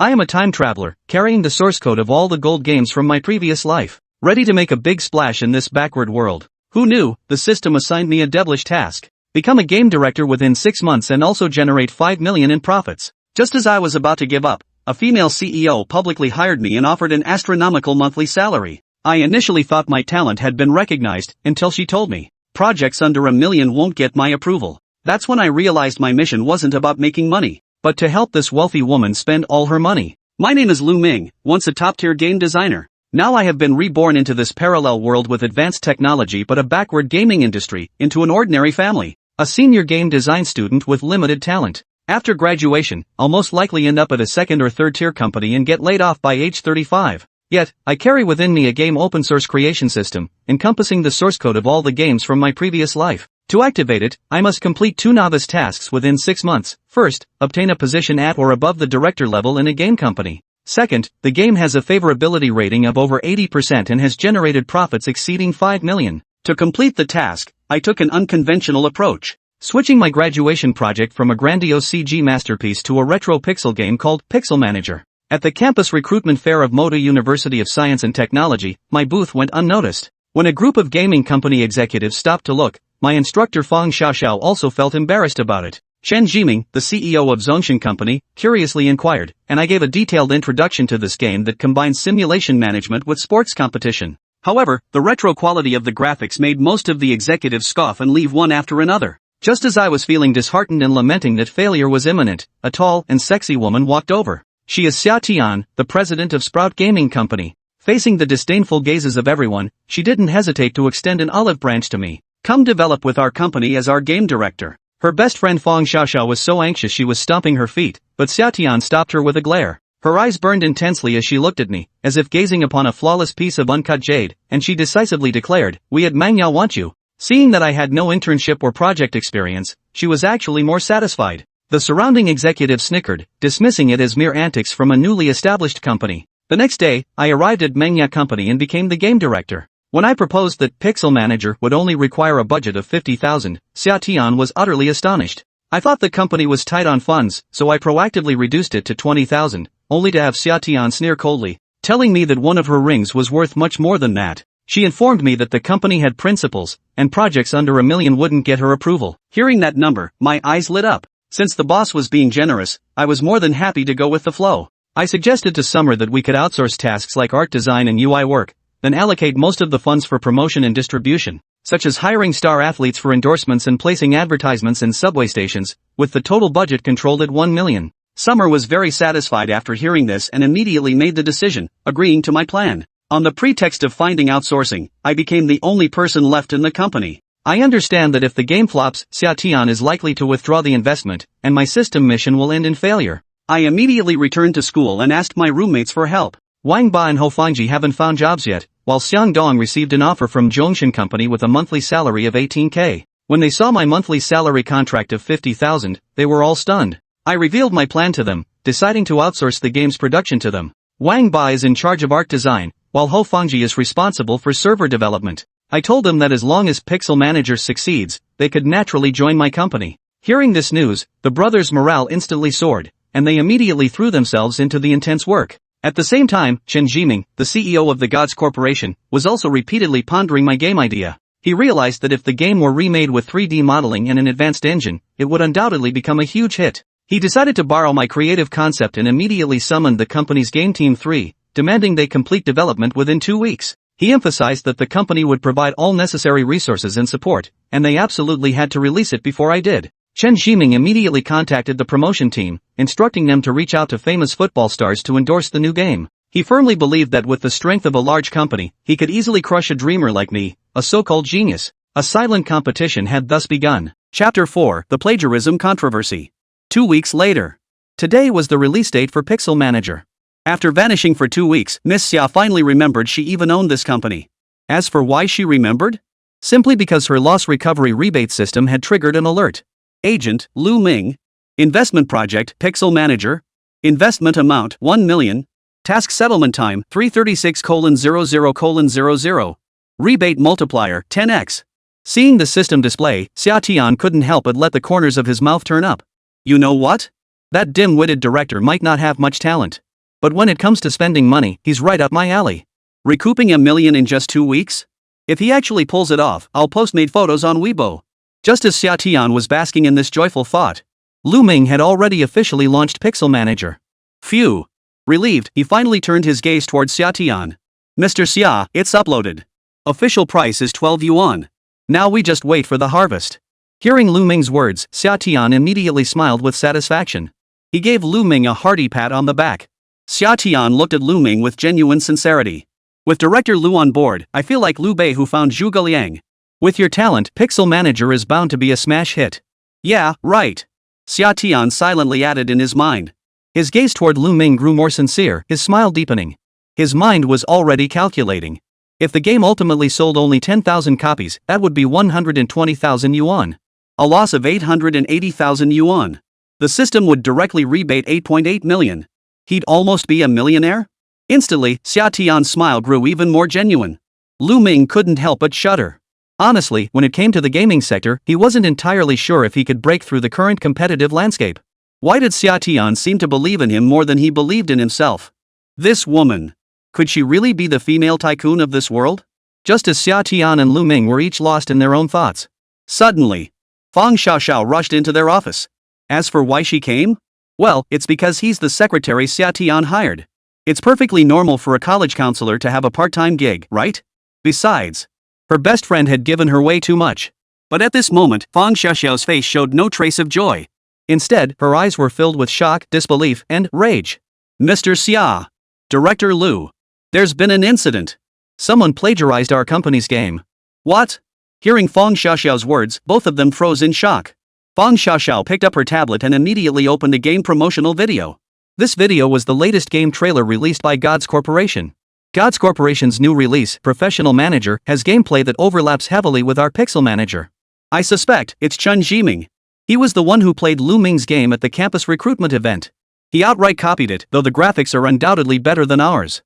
I am a time traveler, carrying the source code of all the gold games from my previous life, ready to make a big splash in this backward world. Who knew? The system assigned me a devilish task. Become a game director within 6 months and also generate 5 million in profits. Just as I was about to give up, a female CEO publicly hired me and offered an astronomical monthly salary. I initially thought my talent had been recognized, until she told me, projects under $1 million won't get my approval. That's when I realized my mission wasn't about making money, but to help this wealthy woman spend all her money. My name is Lù Ming, once a top-tier game designer. Now I have been reborn into this parallel world with advanced technology but a backward gaming industry, into an ordinary family. A senior game design student with limited talent. After graduation, I'll most likely end up at a second or third tier company and get laid off by age 35. Yet, I carry within me a game open source creation system, encompassing the source code of all the games from my previous life. To activate it, I must complete 2 novice tasks within 6 months. First, obtain a position at or above the director level in a game company. Second, the game has a favorability rating of over 80% and has generated profits exceeding 5 million. To complete the task, I took an unconventional approach, switching my graduation project from a grandiose CG masterpiece to a retro pixel game called Pixel Manager. At the campus recruitment fair of Moda University of Science and Technology, my booth went unnoticed. When a group of gaming company executives stopped to look, my instructor Fang Xiaoxiao also felt embarrassed about it. Chen Jiming, the CEO of Zongshan Company, curiously inquired, and I gave a detailed introduction to this game that combines simulation management with sports competition. However, the retro quality of the graphics made most of the executives scoff and leave one after another. Just as I was feeling disheartened and lamenting that failure was imminent, a tall and sexy woman walked over. She is Xià Tiān, the president of Sprout Gaming Company. Facing the disdainful gazes of everyone, she didn't hesitate to extend an olive branch to me. Come develop with our company as our game director. Her best friend Fang Xiaoxiao was so anxious she was stomping her feet, but Xià Tiān stopped her with a glare. Her eyes burned intensely as she looked at me, as if gazing upon a flawless piece of uncut jade, and she decisively declared, "We at Manhwa want you." Seeing that I had no internship or project experience, she was actually more satisfied. The surrounding executives snickered, dismissing it as mere antics from a newly established company. The next day, I arrived at Manhwa Company and became the game director. When I proposed that Pixel Manager would only require a budget of 50,000, Xià Tiān was utterly astonished. I thought the company was tight on funds, so I proactively reduced it to 20,000, only to have Xià Tiān sneer coldly, telling me that one of her rings was worth much more than that. She informed me that the company had principles, and projects under $1 million wouldn't get her approval. Hearing that number, my eyes lit up. Since the boss was being generous, I was more than happy to go with the flow. I suggested to Summer that we could outsource tasks like art design and UI work, then allocate most of the funds for promotion and distribution, such as hiring star athletes for endorsements and placing advertisements in subway stations, with the total budget controlled at $1 million. Summer was very satisfied after hearing this and immediately made the decision, agreeing to my plan. On the pretext of finding outsourcing, I became the only person left in the company. I understand that if the game flops, Xià Tiān is likely to withdraw the investment, and my system mission will end in failure. I immediately returned to school and asked my roommates for help. Wang Ba and Ho Fangji haven't found jobs yet, while Xiang Dong received an offer from Zongshan Company with a monthly salary of 18k. When they saw my monthly salary contract of 50,000, they were all stunned. I revealed my plan to them, deciding to outsource the game's production to them. Wang Ba is in charge of art design, while Ho Fangji is responsible for server development. I told them that as long as Pixel Manager succeeds, they could naturally join my company. Hearing this news, the brothers' morale instantly soared, and they immediately threw themselves into the intense work. At the same time, Chen Jiming, the CEO of the Gods Corporation, was also repeatedly pondering my game idea. He realized that if the game were remade with 3D modeling and an advanced engine, it would undoubtedly become a huge hit. He decided to borrow my creative concept and immediately summoned the company's Game Team 3, demanding they complete development within 2 weeks. He emphasized that the company would provide all necessary resources and support, and they absolutely had to release it before I did. Chen Jiming immediately contacted the promotion team, instructing them to reach out to famous football stars to endorse the new game. He firmly believed that with the strength of a large company, he could easily crush a dreamer like me, a so-called genius. A silent competition had thus begun. Chapter 4: The Plagiarism Controversy. 2 weeks later. Today was the release date for Pixel Manager. After vanishing for 2 weeks, Miss Xia finally remembered she even owned this company. As for why she remembered? Simply because her loss recovery rebate system had triggered an alert. Agent, Lù Ming. Investment project, Pixel Manager. Investment amount, 1 million. Task settlement time, 336:00:00. Rebate multiplier, 10x. Seeing the system display, Xià Tiān couldn't help but let the corners of his mouth turn up. You know what? That dim-witted director might not have much talent. But when it comes to spending money, he's right up my alley. Recouping $1 million in just 2 weeks? If he actually pulls it off, I'll post made photos on Weibo. Just as Xià Tiān was basking in this joyful thought, Lù Ming had already officially launched Pixel Manager. Phew. Relieved, he finally turned his gaze towards Xià Tiān. Mr. Sia, it's uploaded. Official price is 12 yuan. Now we just wait for the harvest. Hearing Lù Ming's words, Xià Tiān immediately smiled with satisfaction. He gave Lù Ming a hearty pat on the back. Xià Tiān looked at Lù Ming with genuine sincerity. With Director Lù on board, I feel like Liu Bei who found Zhuge Liang. With your talent, Pixel Manager is bound to be a smash hit. Yeah, right. Xià Tiān silently added in his mind. His gaze toward Lù Ming grew more sincere, his smile deepening. His mind was already calculating. If the game ultimately sold only 10,000 copies, that would be 120,000 yuan. A loss of 880,000 yuan. The system would directly rebate 8.8 million. He'd almost be a millionaire? Instantly, Xià Tiān's smile grew even more genuine. Lù Ming couldn't help but shudder. Honestly, when it came to the gaming sector, he wasn't entirely sure if he could break through the current competitive landscape. Why did Xià Tiān seem to believe in him more than he believed in himself? This woman. Could she really be the female tycoon of this world? Just as Xià Tiān and Lù Ming were each lost in their own thoughts. Suddenly, Fang Xiaoxiao rushed into their office. As for why she came? Well, it's because he's the secretary Xià Tiān hired. It's perfectly normal for a college counselor to have a part-time gig, right? Besides, her best friend had given her way too much. But at this moment, Fang Xiaoxiao's face showed no trace of joy. Instead, her eyes were filled with shock, disbelief, and rage. Mr. Xia. Director Lù. There's been an incident. Someone plagiarized our company's game. What? Hearing Fang Xiaoxiao's words, both of them froze in shock. Fang Xiaoxiao picked up her tablet and immediately opened a game promotional video. This video was the latest game trailer released by Gods Corporation. Gods Corporation's new release, Professional Manager, has gameplay that overlaps heavily with our Pixel Manager. I suspect it's Chen Zhiming. He was the one who played Lù Ming's game at the campus recruitment event. He outright copied it, though the graphics are undoubtedly better than ours.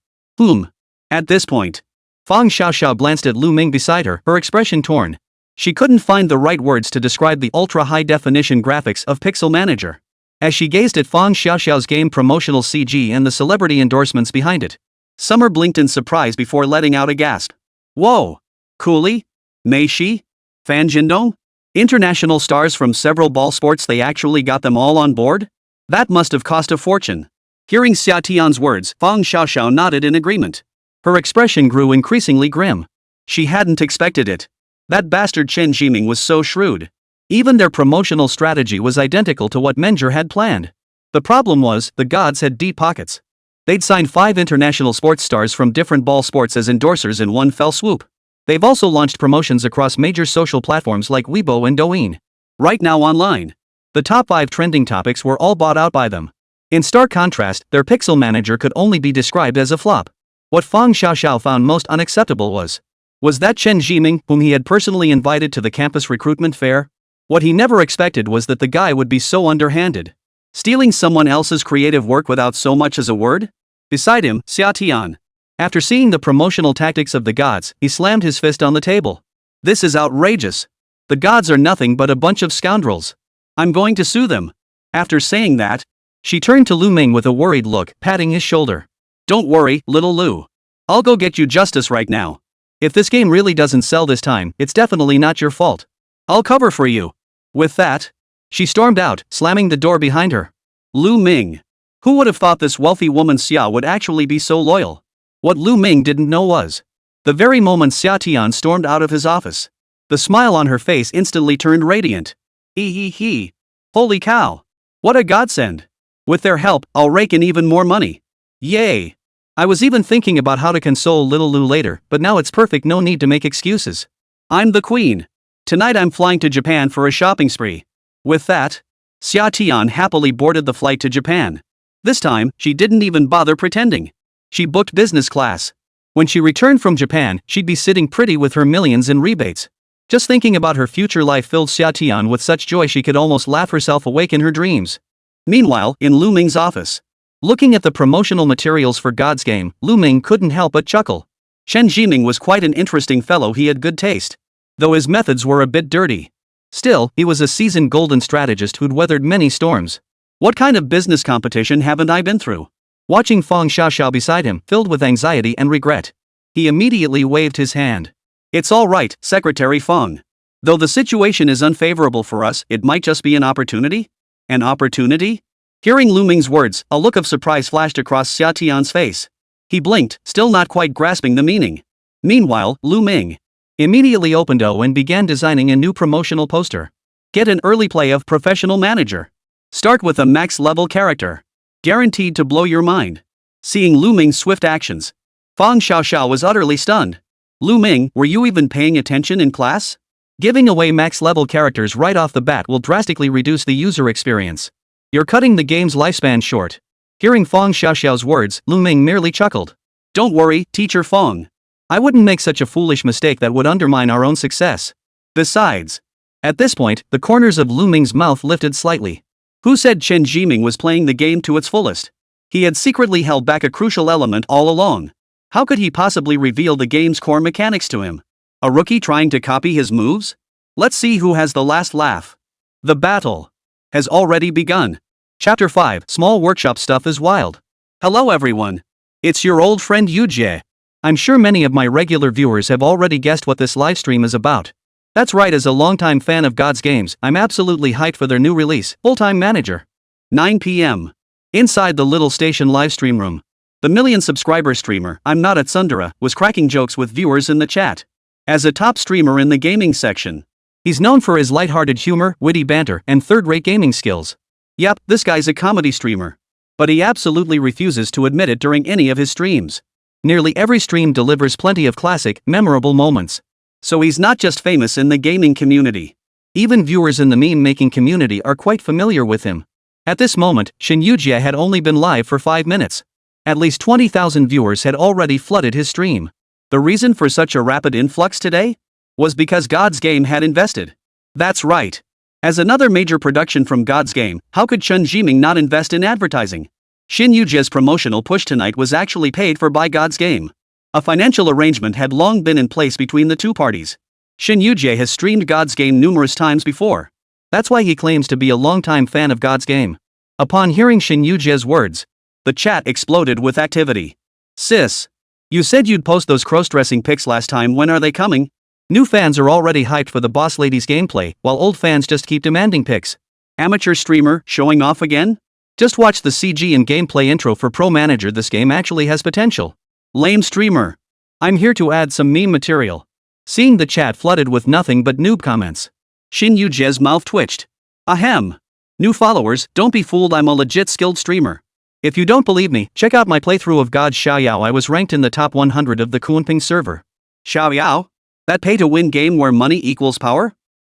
At this point, Fang Xiaoxiao glanced at Lù Ming beside her, her expression torn. She couldn't find the right words to describe the ultra-high-definition graphics of Pixel Manager. As she gazed at Fang Xiaoxiao's game promotional CG and the celebrity endorsements behind it, Summer blinked in surprise before letting out a gasp. Whoa! Cooley? Mei Shi? Fan Jindong? International stars from several ball sports, they actually got them all on board? That must have cost a fortune. Hearing Xià Tiān's words, Fang Xiaoxiao nodded in agreement. Her expression grew increasingly grim. She hadn't expected it. That bastard Chen Zhiming was so shrewd. Even their promotional strategy was identical to what Menger had planned. The problem was, the gods had deep pockets. They'd signed 5 international sports stars from different ball sports as endorsers in one fell swoop. They've also launched promotions across major social platforms like Weibo and Douyin. Right now online, the top 5 trending topics were all bought out by them. In stark contrast, their Pixel Manager could only be described as a flop. What Fang Xiaoxiao found most unacceptable was that Chen Zhiming, whom he had personally invited to the campus recruitment fair? What he never expected was that the guy would be so underhanded. Stealing someone else's creative work without so much as a word? Beside him, Xià Tiān. After seeing the promotional tactics of the gods, he slammed his fist on the table. This is outrageous. The gods are nothing but a bunch of scoundrels. I'm going to sue them. After saying that, she turned to Lù Ming with a worried look, patting his shoulder. Don't worry, little Lù. I'll go get you justice right now. If this game really doesn't sell this time, it's definitely not your fault. I'll cover for you. With that, she stormed out, slamming the door behind her. Lù Ming. Who would have thought this wealthy woman Sia would actually be so loyal? What Lù Ming didn't know was, the very moment Xià Tiān stormed out of his office, the smile on her face instantly turned radiant. He. Holy cow. What a godsend. With their help, I'll rake in even more money. Yay. I was even thinking about how to console little Lù later, but now it's perfect, no need to make excuses. I'm the queen. Tonight I'm flying to Japan for a shopping spree. With that, Xià Tiān happily boarded the flight to Japan. This time, she didn't even bother pretending. She booked business class. When she returned from Japan, she'd be sitting pretty with her millions in rebates. Just thinking about her future life filled Xià Tiān with such joy she could almost laugh herself awake in her dreams. Meanwhile, in Lù Ming's office, looking at the promotional materials for God's game, Lù Ming couldn't help but chuckle. Chen Zhiming was quite an interesting fellow, he had good taste. Though his methods were a bit dirty. Still, he was a seasoned golden strategist who'd weathered many storms. What kind of business competition haven't I been through? Watching Fang Xiaoxiao beside him, filled with anxiety and regret. He immediately waved his hand. It's all right, Secretary Fang. Though the situation is unfavorable for us, it might just be an opportunity? An opportunity? Hearing Lù Ming's words, a look of surprise flashed across Xià Tiān's face. He blinked, still not quite grasping the meaning. Meanwhile, Lù Ming immediately opened and began designing a new promotional poster. Get an early play of Professional Manager. Start with a max-level character. Guaranteed to blow your mind. Seeing Lù Ming's swift actions, Fang Xiaoxiao was utterly stunned. Lù Ming, were you even paying attention in class? Giving away max-level characters right off the bat will drastically reduce the user experience. You're cutting the game's lifespan short. Hearing Fang Xiaoxiao's words, Lù Ming merely chuckled. Don't worry, Teacher Fang. I wouldn't make such a foolish mistake that would undermine our own success. Besides. At this point, the corners of Lù Ming's mouth lifted slightly. Who said Chen Zhiming was playing the game to its fullest? He had secretly held back a crucial element all along. How could he possibly reveal the game's core mechanics to him? A rookie trying to copy his moves? Let's see who has the last laugh. The battle has already begun. Chapter 5, Small Workshop Stuff is Wild. Hello everyone. It's your old friend Yujie. I'm sure many of my regular viewers have already guessed what this livestream is about. That's right, as a longtime fan of God's Games, I'm absolutely hyped for their new release, Full-Time Manager. 9 p.m. Inside the little station livestream room, the million-subscriber streamer, I'm Not at Sundara, was cracking jokes with viewers in the chat. As a top streamer in the gaming section, he's known for his lighthearted humor, witty banter, and third-rate gaming skills. Yep, this guy's a comedy streamer. But he absolutely refuses to admit it during any of his streams. Nearly every stream delivers plenty of classic, memorable moments. So he's not just famous in the gaming community. Even viewers in the meme-making community are quite familiar with him. At this moment, Shin Yujie had only been live for 5 minutes. At least 20,000 viewers had already flooded his stream. The reason for such a rapid influx today? Was because God's Game had invested. That's right. As another major production from God's Game, how could Chen Zhiming not invest in advertising? Shin Yujie's promotional push tonight was actually paid for by God's Game. A financial arrangement had long been in place between the two parties. Shin Yujie has streamed God's Game numerous times before. That's why he claims to be a longtime fan of God's Game. Upon hearing Shin Yujie's words, the chat exploded with activity. Sis, you said you'd post those cross-dressing pics last time, when are they coming? New fans are already hyped for the boss lady's gameplay, while old fans just keep demanding pics. Amateur streamer, showing off again? Just watch the CG and gameplay intro for Pro Manager, this game actually has potential. Lame streamer. I'm here to add some meme material. Seeing the chat flooded with nothing but noob comments, Shin Yujie's mouth twitched. Ahem. New followers, don't be fooled, I'm a legit skilled streamer. If you don't believe me, check out my playthrough of God Xiaoyao. I was ranked in the top 100 of the Kunping server. Xiaoyao? That pay-to-win game where money equals power?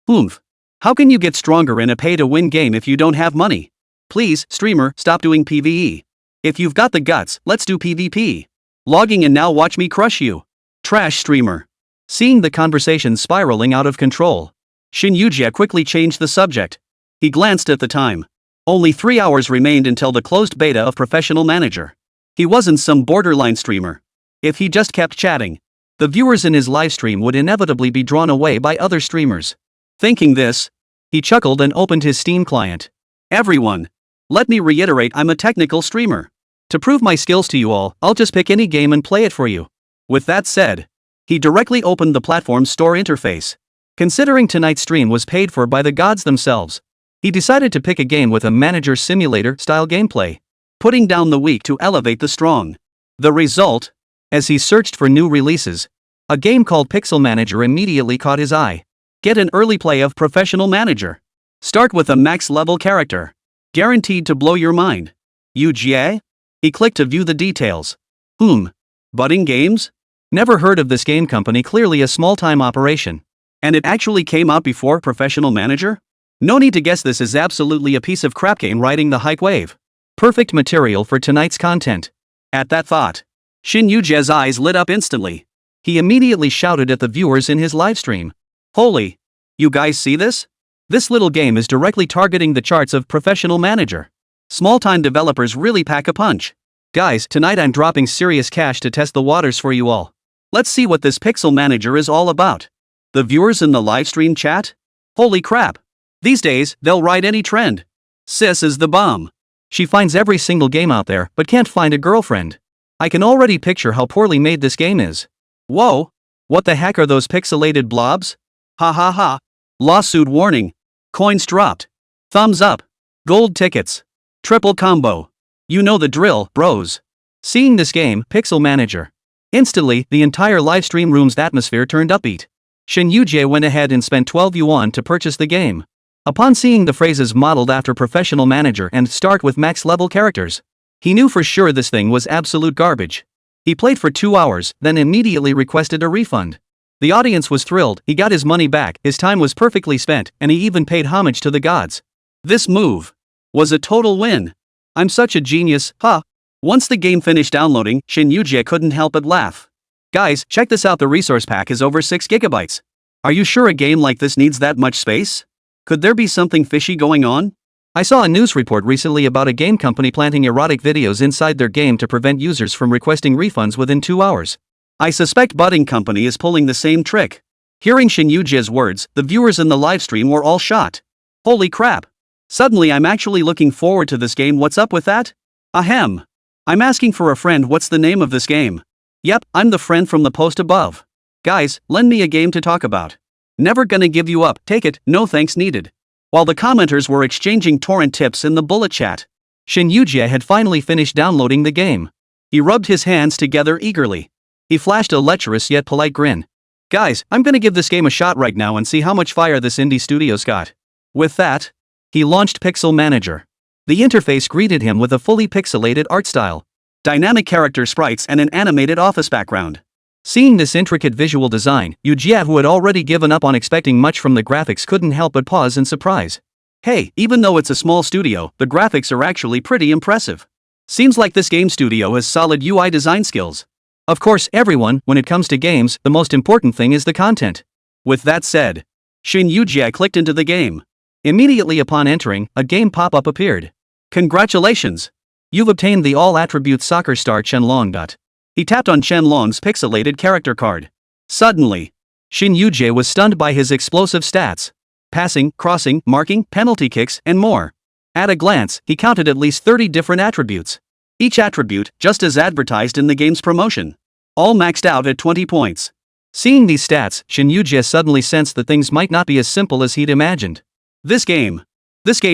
Oomph. How can you get stronger in a pay-to-win game if you don't have money? Please, streamer, stop doing PvE. If you've got the guts, let's do PvP. Logging in now, watch me crush you. Trash streamer. Seeing the conversation spiraling out of control, Shin Yujie quickly changed the subject. He glanced at the time. Only 3 hours remained until the closed beta of Professional Manager. He wasn't some borderline streamer. If he just kept chatting, the viewers in his livestream would inevitably be drawn away by other streamers. Thinking this, he chuckled and opened his Steam client. Everyone, let me reiterate, I'm a technical streamer. To prove my skills to you all, I'll just pick any game and play it for you. With that said, he directly opened the platform's store interface. Considering tonight's stream was paid for by the gods themselves, he decided to pick a game with a manager simulator-style gameplay, putting down the weak to elevate the strong. The result? As he searched for new releases, a game called Pixel Manager immediately caught his eye. Get an early play of Professional Manager. Start with a max-level character. Guaranteed to blow your mind. Yujie? He clicked to view the details. Budding Games? Never heard of this game company, clearly a small-time operation. And it actually came out before Professional Manager? No need to guess, this is absolutely a piece of crap game riding the hype wave. Perfect material for tonight's content. At that thought, Shin Yujie's eyes lit up instantly. He immediately shouted at the viewers in his livestream. Holy! You guys see this? This little game is directly targeting the charts of Professional Manager. Small-time developers really pack a punch. Guys, tonight I'm dropping serious cash to test the waters for you all. Let's see what this Pixel Manager is all about. The viewers in the livestream chat? Holy crap! These days, they'll ride any trend. Sis is the bomb. She finds every single game out there but can't find a girlfriend. I can already picture how poorly made this game is. Whoa! What the heck are those pixelated blobs? Ha ha ha. Lawsuit warning. Coins dropped. Thumbs up. Gold tickets. Triple combo. You know the drill, bros. Seeing this game, Pixel Manager. Instantly, the entire livestream room's atmosphere turned upbeat. Shin Yujie went ahead and spent 12 yuan to purchase the game. Upon seeing the phrases modeled after professional manager and start with max level characters, he knew for sure this thing was absolute garbage. He played for 2 hours, then immediately requested a refund. The audience was thrilled, he got his money back, his time was perfectly spent, and he even paid homage to the gods. This move was a total win. I'm such a genius, huh? Once the game finished downloading, Shin Yujie couldn't help but laugh. Guys, check this out, the resource pack is over 6 gigabytes. Are you sure a game like this needs that much space? Could there be something fishy going on? I saw a news report recently about a game company planting erotic videos inside their game to prevent users from requesting refunds within 2 hours. I suspect Budding Company is pulling the same trick. Hearing Shin Yujie's words, the viewers in the livestream were all shocked. Holy crap! Suddenly I'm actually looking forward to this game. What's up with that? Ahem. I'm asking for a friend. What's the name of this game? Yep, I'm the friend from the post above. Guys, lend me a game to talk about. Never gonna give you up, take it, no thanks needed. While the commenters were exchanging torrent tips in the bullet chat, Shin Yujie had finally finished downloading the game. He rubbed his hands together eagerly. He flashed a lecherous yet polite grin. Guys, I'm gonna give this game a shot right now and see how much fire this indie studio's got. With that, he launched Pixel Manager. The interface greeted him with a fully pixelated art style, dynamic character sprites and an animated office background. Seeing this intricate visual design, Yujie, who had already given up on expecting much from the graphics, couldn't help but pause in surprise. Hey, even though it's a small studio, the graphics are actually pretty impressive. Seems like this game studio has solid UI design skills. Of course, everyone, when it comes to games, the most important thing is the content. With that said, Shin Yujie clicked into the game. Immediately upon entering, a game pop-up appeared. Congratulations! You've obtained the all-attribute soccer star Qianlong. He tapped on Qianlong's pixelated character card. Suddenly, Shin Yujie was stunned by his explosive stats. Passing, crossing, marking, penalty kicks, and more. At a glance, he counted at least 30 different attributes. Each attribute, just as advertised in the game's promotion. All maxed out at 20 points. Seeing these stats, Shin Yujie suddenly sensed that things might not be as simple as he'd imagined. This game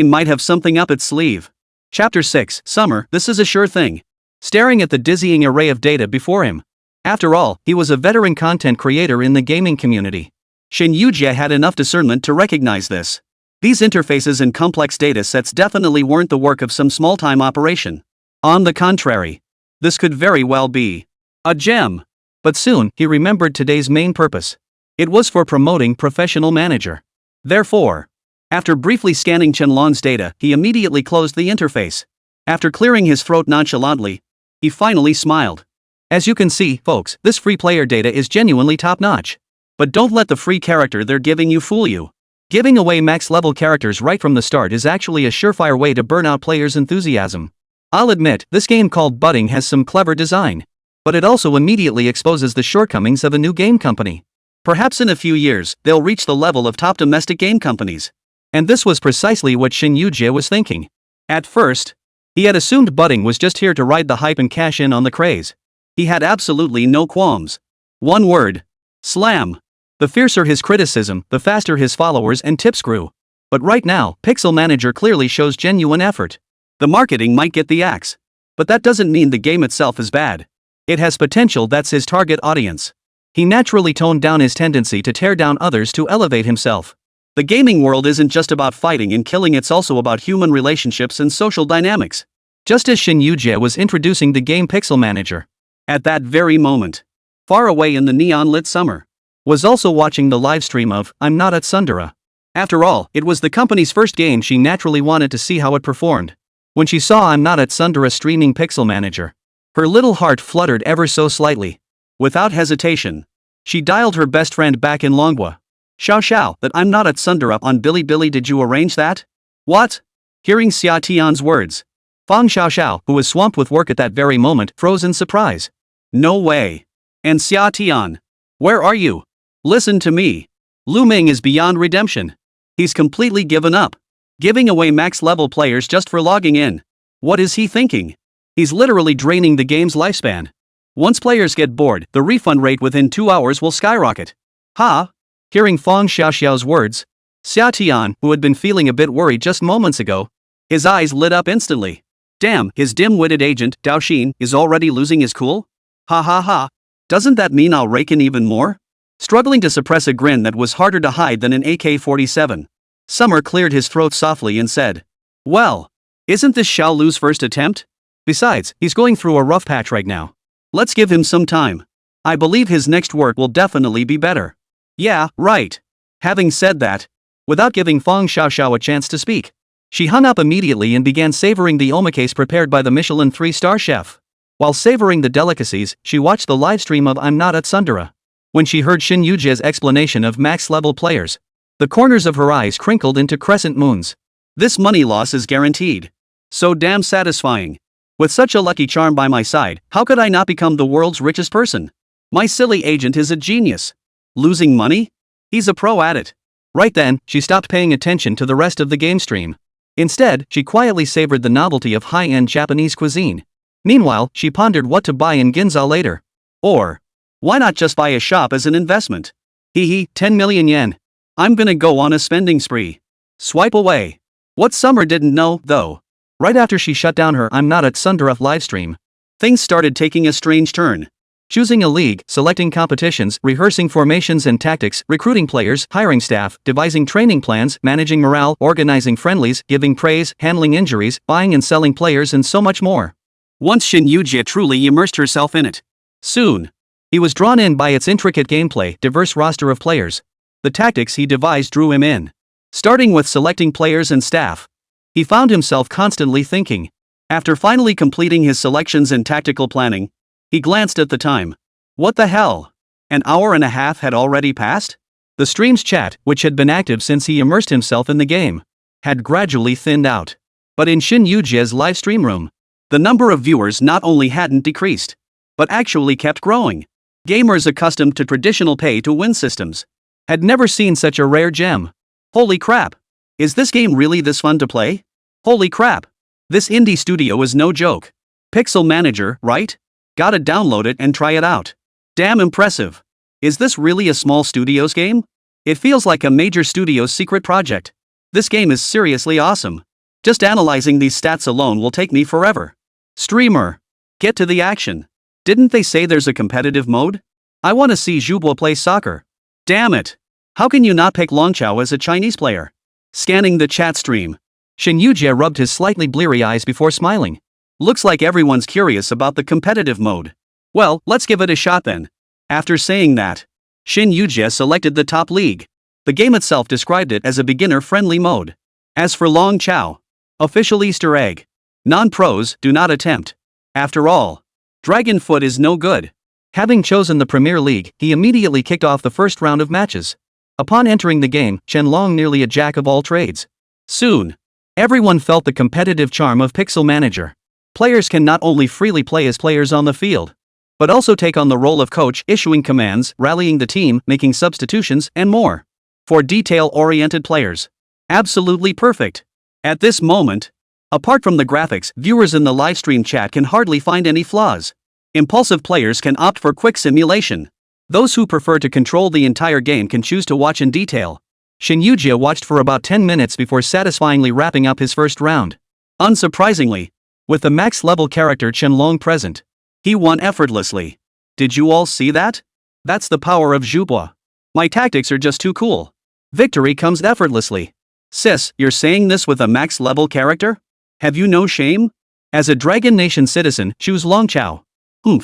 might have something up its sleeve. Chapter 6, Summer, this is a sure thing. Staring at the dizzying array of data before him. After all, he was a veteran content creator in the gaming community. Shin Yujie had enough discernment to recognize this. These interfaces and complex data sets definitely weren't the work of some small-time operation. On the contrary, this could very well be a gem. But soon, he remembered today's main purpose. It was for promoting Professional Manager. Therefore, after briefly scanning Qianlong's data, he immediately closed the interface. After clearing his throat nonchalantly, he finally smiled. As you can see, folks, this free player data is genuinely top-notch. But don't let the free character they're giving you fool you. Giving away max-level characters right from the start is actually a surefire way to burn out players' enthusiasm. I'll admit, this game called Budding has some clever design. But it also immediately exposes the shortcomings of a new game company. Perhaps in a few years, they'll reach the level of top domestic game companies. And this was precisely what Shin Yujie was thinking. At first, he had assumed Budding was just here to ride the hype and cash in on the craze. He had absolutely no qualms. One word. Slam. The fiercer his criticism, the faster his followers and tips grew. But right now, Pixel Manager clearly shows genuine effort. The marketing might get the axe. But that doesn't mean the game itself is bad. It has potential. That's his target audience. He naturally toned down his tendency to tear down others to elevate himself. The gaming world isn't just about fighting and killing, it's also about human relationships and social dynamics. Just as Shin Yujie was introducing the game Pixel Manager, at that very moment, far away in the neon-lit summer, was also watching the livestream of I'm Not at Sundara. After all, it was the company's first game. She naturally wanted to see how it performed. When she saw I'm Not at Sundara streaming Pixel Manager, her little heart fluttered ever so slightly. Without hesitation, she dialed her best friend back in Longwa. Xiao, that I'm Not at Sundara on Bilibili, did you arrange that? What? Hearing Xià Tiān's words, Fang Xiao, who was swamped with work at that very moment, froze in surprise. No way. And Xià Tiān, where are you? Listen to me. Lù Ming is beyond redemption. He's completely given up. Giving away max level players just for logging in. What is he thinking? He's literally draining the game's lifespan. Once players get bored, the refund rate within 2 hours will skyrocket. Ha! Hearing Feng Xiaoxiao's words, Xià Tiān, who had been feeling a bit worried just moments ago, his eyes lit up instantly. Damn, his dim-witted agent, Dao Xin, is already losing his cool? Ha ha ha. Doesn't that mean I'll rake in even more? Struggling to suppress a grin that was harder to hide than an AK-47, Summer cleared his throat softly and said, "Well, isn't this Xiao Lu's first attempt? Besides, he's going through a rough patch right now. Let's give him some time. I believe his next work will definitely be better." Yeah, right. Having said that, without giving Feng Xiaoxiao a chance to speak, she hung up immediately and began savoring the omakase prepared by the Michelin 3-star chef. While savoring the delicacies, she watched the live stream of I'm Not at Sundara. When she heard Xin Yujia's explanation of max-level players, the corners of her eyes crinkled into crescent moons. This money loss is guaranteed. So damn satisfying. With such a lucky charm by my side, how could I not become the world's richest person? My silly agent is a genius. Losing money? He's a pro at it. Right then, she stopped paying attention to the rest of the game stream. Instead, she quietly savored the novelty of high-end Japanese cuisine. Meanwhile, she pondered what to buy in Ginza later. Or, why not just buy a shop as an investment? 10 million yen. I'm gonna go on a spending spree. Swipe away. What Summer didn't know, though, right after she shut down her I'm Not at Sundara livestream, things started taking a strange turn. Choosing a league, selecting competitions, rehearsing formations and tactics, recruiting players, hiring staff, devising training plans, managing morale, organizing friendlies, giving praise, handling injuries, buying and selling players and so much more. Once Xin Yujie truly immersed herself in it, soon, he was drawn in by its intricate gameplay, diverse roster of players. The tactics he devised drew him in. Starting with selecting players and staff, he found himself constantly thinking. After finally completing his selections and tactical planning, he glanced at the time. What the hell? An hour and a half had already passed? The stream's chat, which had been active since he immersed himself in the game, had gradually thinned out. But in Xin Yujie's live stream room, the number of viewers not only hadn't decreased, but actually kept growing. Gamers accustomed to traditional pay-to-win systems had never seen such a rare gem. Holy crap! Is this game really this fun to play? Holy crap! This indie studio is no joke. Pixel Manager, right? Gotta download it and try it out. Damn impressive. Is this really a small studio's game? It feels like a major studio's secret project. This game is seriously awesome. Just analyzing these stats alone will take me forever. Streamer, get to the action. Didn't they say there's a competitive mode? I want to see Zhubo play soccer. Damn it. How can you not pick Longchao as a Chinese player? Scanning the chat stream, Xin Yujie rubbed his slightly bleary eyes before smiling. Looks like everyone's curious about the competitive mode. Well, let's give it a shot then. After saying that, Xin Yujie selected the top league. The game itself described it as a beginner-friendly mode. As for Longchao, official Easter egg. Non-pros do not attempt. After all, Dragonfoot is no good. Having chosen the Premier League, he immediately kicked off the first round of matches. Upon entering the game, Qianlong nearly a jack of all trades. Soon, everyone felt the competitive charm of Pixel Manager. Players can not only freely play as players on the field, but also take on the role of coach, issuing commands, rallying the team, making substitutions, and more. For detail-oriented players, absolutely perfect. At this moment, apart from the graphics, viewers in the livestream chat can hardly find any flaws. Impulsive players can opt for quick simulation. Those who prefer to control the entire game can choose to watch in detail. Xin Yujie watched for about 10 minutes before satisfyingly wrapping up his first round. Unsurprisingly, with the max-level character Qianlong present, he won effortlessly. Did you all see that? That's the power of Zhubo. My tactics are just too cool. Victory comes effortlessly. Sis, you're saying this with a max-level character? Have you no shame? As a Dragon Nation citizen, choose Longchao.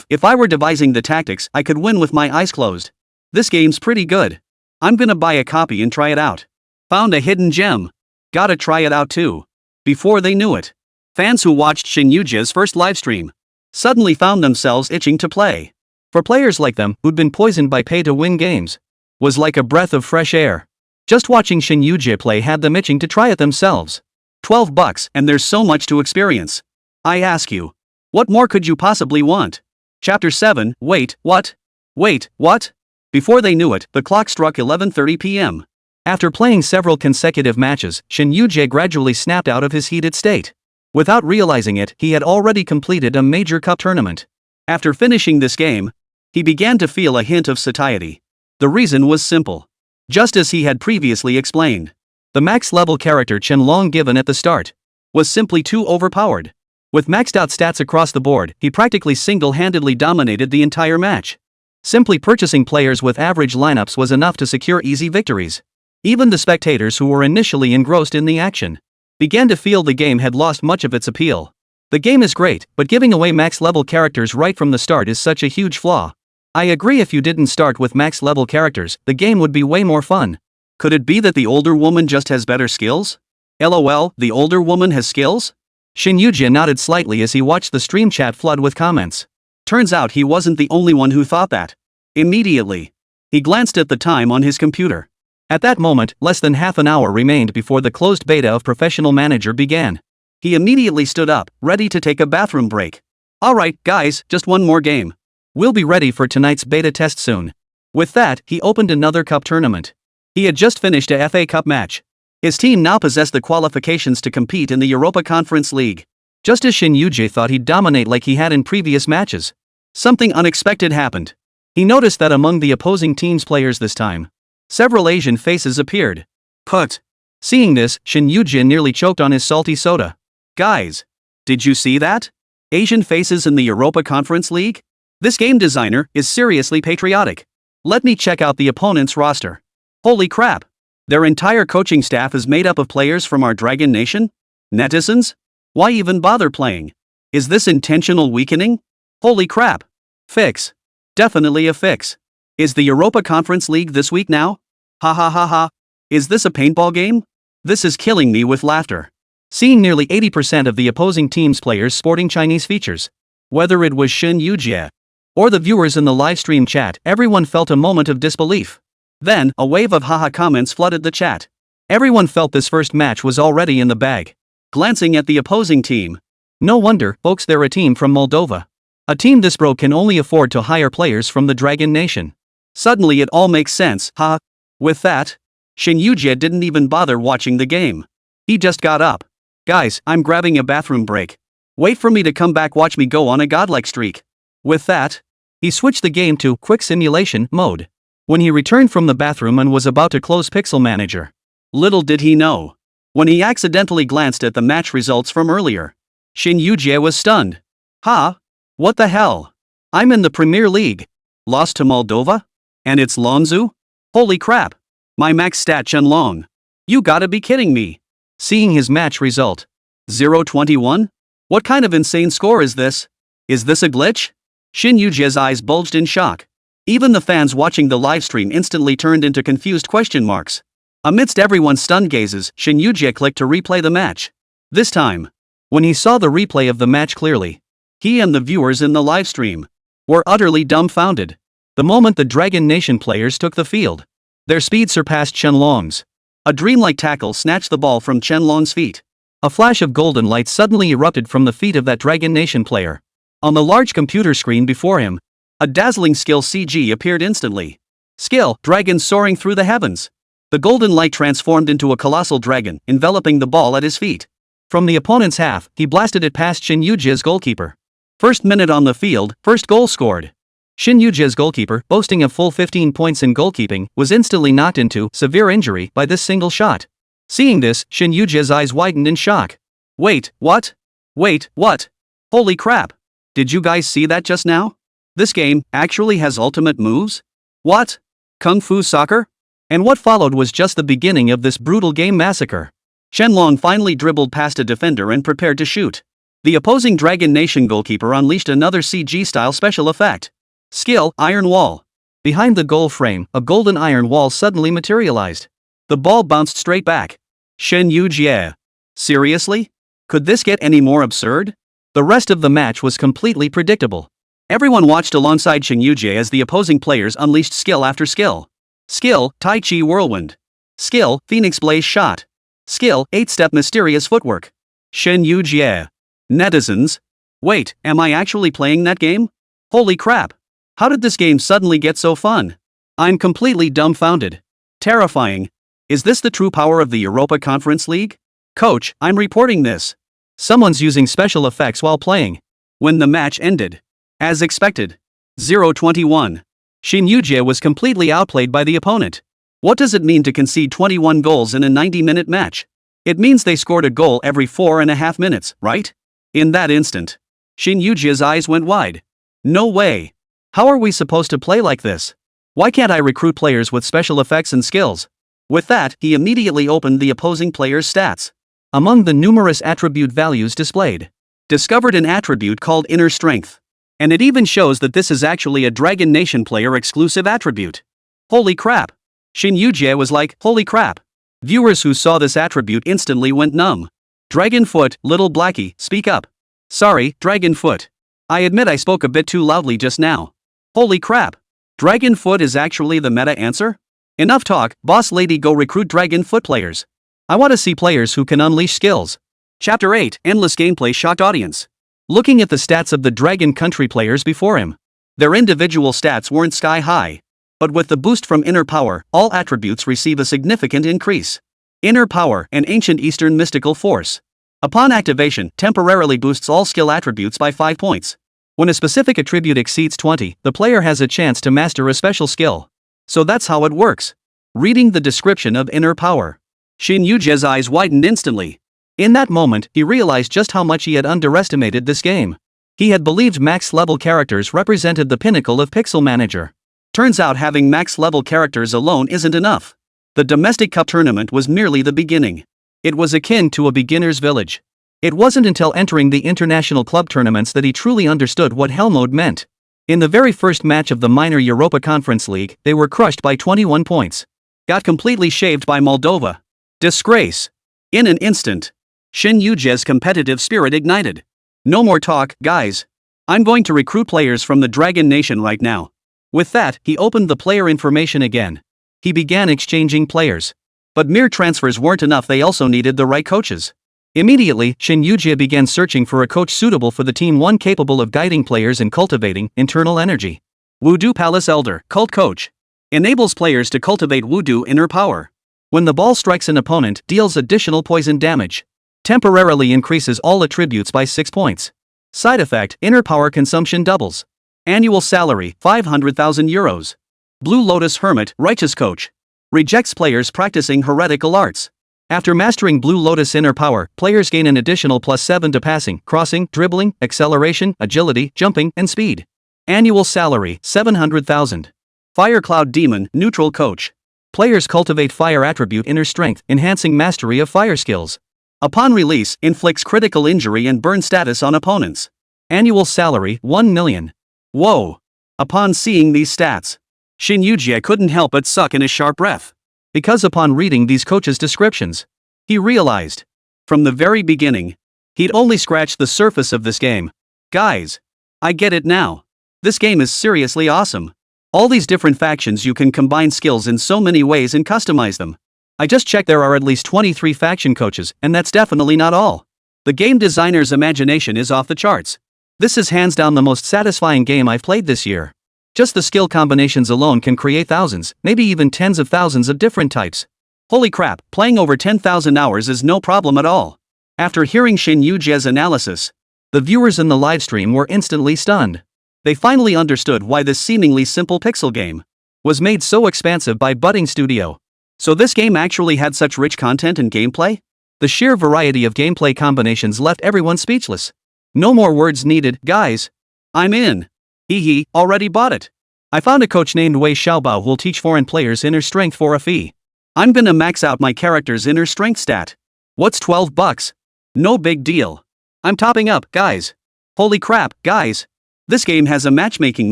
If I were devising the tactics, I could win with my eyes closed. This game's pretty good. I'm gonna buy a copy and try it out. Found a hidden gem. Gotta try it out too. Before they knew it, fans who watched Xin Yujie's first livestream suddenly found themselves itching to play. For players like them, who'd been poisoned by pay-to-win games, was like a breath of fresh air. Just watching Xin Yujie play had them itching to try it themselves. $12 and there's so much to experience. I ask you, what more could you possibly want? Chapter 7, Wait, what? Wait, what? Before they knew it, the clock struck 11:30 p.m. After playing several consecutive matches, Xin Yujie gradually snapped out of his heated state. Without realizing it, he had already completed a major cup tournament. After finishing this game, he began to feel a hint of satiety. The reason was simple. Just as he had previously explained, the max-level character Qianlong given at the start was simply too overpowered. With maxed-out stats across the board, he practically single-handedly dominated the entire match. Simply purchasing players with average lineups was enough to secure easy victories. Even the spectators who were initially engrossed in the action began to feel the game had lost much of its appeal. The game is great, but giving away max-level characters right from the start is such a huge flaw. I agree, if you didn't start with max-level characters, the game would be way more fun. Could it be that the older woman just has better skills? LOL, the older woman has skills? Xin Yujie nodded slightly as he watched the stream chat flood with comments. Turns out he wasn't the only one who thought that. Immediately, he glanced at the time on his computer. At that moment, less than half an hour remained before the closed beta of Professional Manager began. He immediately stood up, ready to take a bathroom break. Alright, guys, just one more game. We'll be ready for tonight's beta test soon. With that, he opened another cup tournament. He had just finished a FA Cup match. His team now possessed the qualifications to compete in the Europa Conference League. Just as Xin Yujie thought he'd dominate like he had in previous matches, something unexpected happened. He noticed that among the opposing team's players this time, several Asian faces appeared. Put. Seeing this, Xin Yujie nearly choked on his salty soda. Guys, did you see that? Asian faces in the Europa Conference League? This game designer is seriously patriotic. Let me check out the opponent's roster. Holy crap! Their entire coaching staff is made up of players from our Dragon Nation? Netizens? Why even bother playing? Is this intentional weakening? Holy crap! Fix. Definitely a fix. Is the Europa Conference League this week now? Ha ha ha ha. Is this a paintball game? This is killing me with laughter. Seeing nearly 80% of the opposing team's players sporting Chinese features, whether it was Xin Yujie or the viewers in the livestream chat, everyone felt a moment of disbelief. Then, a wave of haha comments flooded the chat. Everyone felt this first match was already in the bag. Glancing at the opposing team, no wonder, folks, they're a team from Moldova. A team this broke can only afford to hire players from the Dragon Nation. Suddenly it all makes sense, huh? With that, Xin Yujie didn't even bother watching the game. He just got up. Guys, I'm grabbing a bathroom break. Wait for me to come back, watch me go on a godlike streak. With that, he switched the game to quick simulation mode. When he returned from the bathroom and was about to close Pixel Manager, little did he know, when he accidentally glanced at the match results from earlier, Xin Yujie was stunned. Huh? What the hell? I'm in the Premier League. Lost to Moldova? And it's Lonzu? Holy crap. My max stat Qianlong. You gotta be kidding me. Seeing his match result. 0-21? What kind of insane score is this? Is this a glitch? Xin Yujie's eyes bulged in shock. Even the fans watching the livestream instantly turned into confused question marks. Amidst everyone's stunned gazes, Xin Yujie clicked to replay the match. This time, when he saw the replay of the match clearly, he and the viewers in the livestream were utterly dumbfounded. The moment the Dragon Nation players took the field, their speed surpassed Qianlong's. A dreamlike tackle snatched the ball from Qianlong's feet. A flash of golden light suddenly erupted from the feet of that Dragon Nation player. On the large computer screen before him, a dazzling skill CG appeared instantly. Skill, dragon soaring through the heavens. The golden light transformed into a colossal dragon, enveloping the ball at his feet. From the opponent's half, he blasted it past Xin Yujie's goalkeeper. First minute on the field, first goal scored. Xin Yujie's goalkeeper, boasting a full 15 points in goalkeeping, was instantly knocked into severe injury by this single shot. Seeing this, Xin Yujie's eyes widened in shock. Wait, what? Wait, what? Holy crap. Did you guys see that just now? This game actually has ultimate moves? What? Kung Fu Soccer? And what followed was just the beginning of this brutal game massacre. Qianlong finally dribbled past a defender and prepared to shoot. The opposing Dragon Nation goalkeeper unleashed another CG-style special effect. Skill, Iron Wall. Behind the goal frame, a golden iron wall suddenly materialized. The ball bounced straight back. Xin Yujie. Seriously? Could this get any more absurd? The rest of the match was completely predictable. Everyone watched alongside Xin Yujie as the opposing players unleashed skill after skill. Skill, Taiji whirlwind. Skill, Phoenix Blaze shot. Skill, 8-step mysterious footwork. Xin Yujie. Netizens. Wait, am I actually playing that game? Holy crap. How did this game suddenly get so fun? I'm completely dumbfounded. Terrifying. Is this the true power of the Europa Conference League? Coach, I'm reporting this. Someone's using special effects while playing. When the match ended. As expected. 0-21. Shin Yu-jie was completely outplayed by the opponent. What does it mean to concede 21 goals in a 90-minute match? It means they scored a goal every 4.5 minutes, right? In that instant, Shin Yu-jie's eyes went wide. No way. How are we supposed to play like this? Why can't I recruit players with special effects and skills? With that, he immediately opened the opposing player's stats. Among the numerous attribute values displayed, discovered an attribute called Inner Strength. And it even shows that this is actually a Dragon Nation player exclusive attribute. Holy crap. Shin Yu-jie was like, holy crap. Viewers who saw this attribute instantly went numb. Dragonfoot, little blackie, speak up. Sorry, Dragonfoot. I admit I spoke a bit too loudly just now. Holy crap. Dragonfoot is actually the meta answer? Enough talk, boss lady, go recruit Dragonfoot players. I want to see players who can unleash skills. Chapter 8, Endless Gameplay shocked audience. Looking at the stats of the Dragon Country players before him. Their individual stats weren't sky high. But with the boost from Inner Power, all attributes receive a significant increase. Inner Power, an ancient Eastern mystical force. Upon activation, temporarily boosts all skill attributes by 5 points. When a specific attribute exceeds 20, the player has a chance to master a special skill. So that's how it works. Reading the description of Inner Power. Shin Yu-jie's eyes widened instantly. In that moment, he realized just how much he had underestimated this game. He had believed max-level characters represented the pinnacle of Pixel Manager. Turns out having max-level characters alone isn't enough. The Domestic Cup tournament was merely the beginning. It was akin to a beginner's village. It wasn't until entering the international club tournaments that he truly understood what Hell Mode meant. In the very first match of the Minor Europa Conference League, they were crushed by 21 points. Got completely shaved by Moldova. Disgrace. In an instant, Shin Yu-jie's competitive spirit ignited. No more talk, guys. I'm going to recruit players from the Dragon Nation right now. With that, he opened the player information again. He began exchanging players. But mere transfers weren't enough, they also needed the right coaches. Immediately, Shin Yu-jie began searching for a coach suitable for the team, one capable of guiding players and cultivating internal energy. Wudu Palace Elder, Cult Coach. Enables players to cultivate Wudu Inner Power. When the ball strikes an opponent, deals additional poison damage. Temporarily increases all attributes by 6 points. Side effect, Inner Power consumption doubles. Annual salary, 500,000 euros. Blue Lotus Hermit, Righteous Coach. Rejects players practicing heretical arts. After mastering Blue Lotus Inner Power, players gain an additional +7 to passing, crossing, dribbling, acceleration, agility, jumping, and speed. Annual salary, 700,000. Fire Cloud Demon, Neutral Coach. Players cultivate fire attribute Inner Strength, enhancing mastery of fire skills. Upon release, inflicts critical injury and burn status on opponents. Annual salary, 1 million. Whoa! Upon seeing these stats, Shin Yu-jie couldn't help but suck in a sharp breath. Because upon reading these coaches' descriptions, he realized, from the very beginning, he'd only scratched the surface of this game. Guys, I get it now. This game is seriously awesome. All these different factions, you can combine skills in so many ways and customize them. I just checked, there are at least 23 faction coaches, and that's definitely not all. The game designer's imagination is off the charts. This is hands down the most satisfying game I've played this year. Just the skill combinations alone can create thousands, maybe even tens of thousands of different types. Holy crap, playing over 10,000 hours is no problem at all. After hearing Shin Yu-jie's analysis, the viewers in the livestream were instantly stunned. They finally understood why this seemingly simple pixel game was made so expansive by Budding Studio. So this game actually had such rich content and gameplay? The sheer variety of gameplay combinations left everyone speechless. No more words needed, guys. I'm in. Hee, already bought it. I found a coach named Wei Xiaobao who'll teach foreign players Inner Strength for a fee. I'm gonna max out my character's Inner Strength stat. What's $12? No big deal. I'm topping up, guys. Holy crap, guys. This game has a matchmaking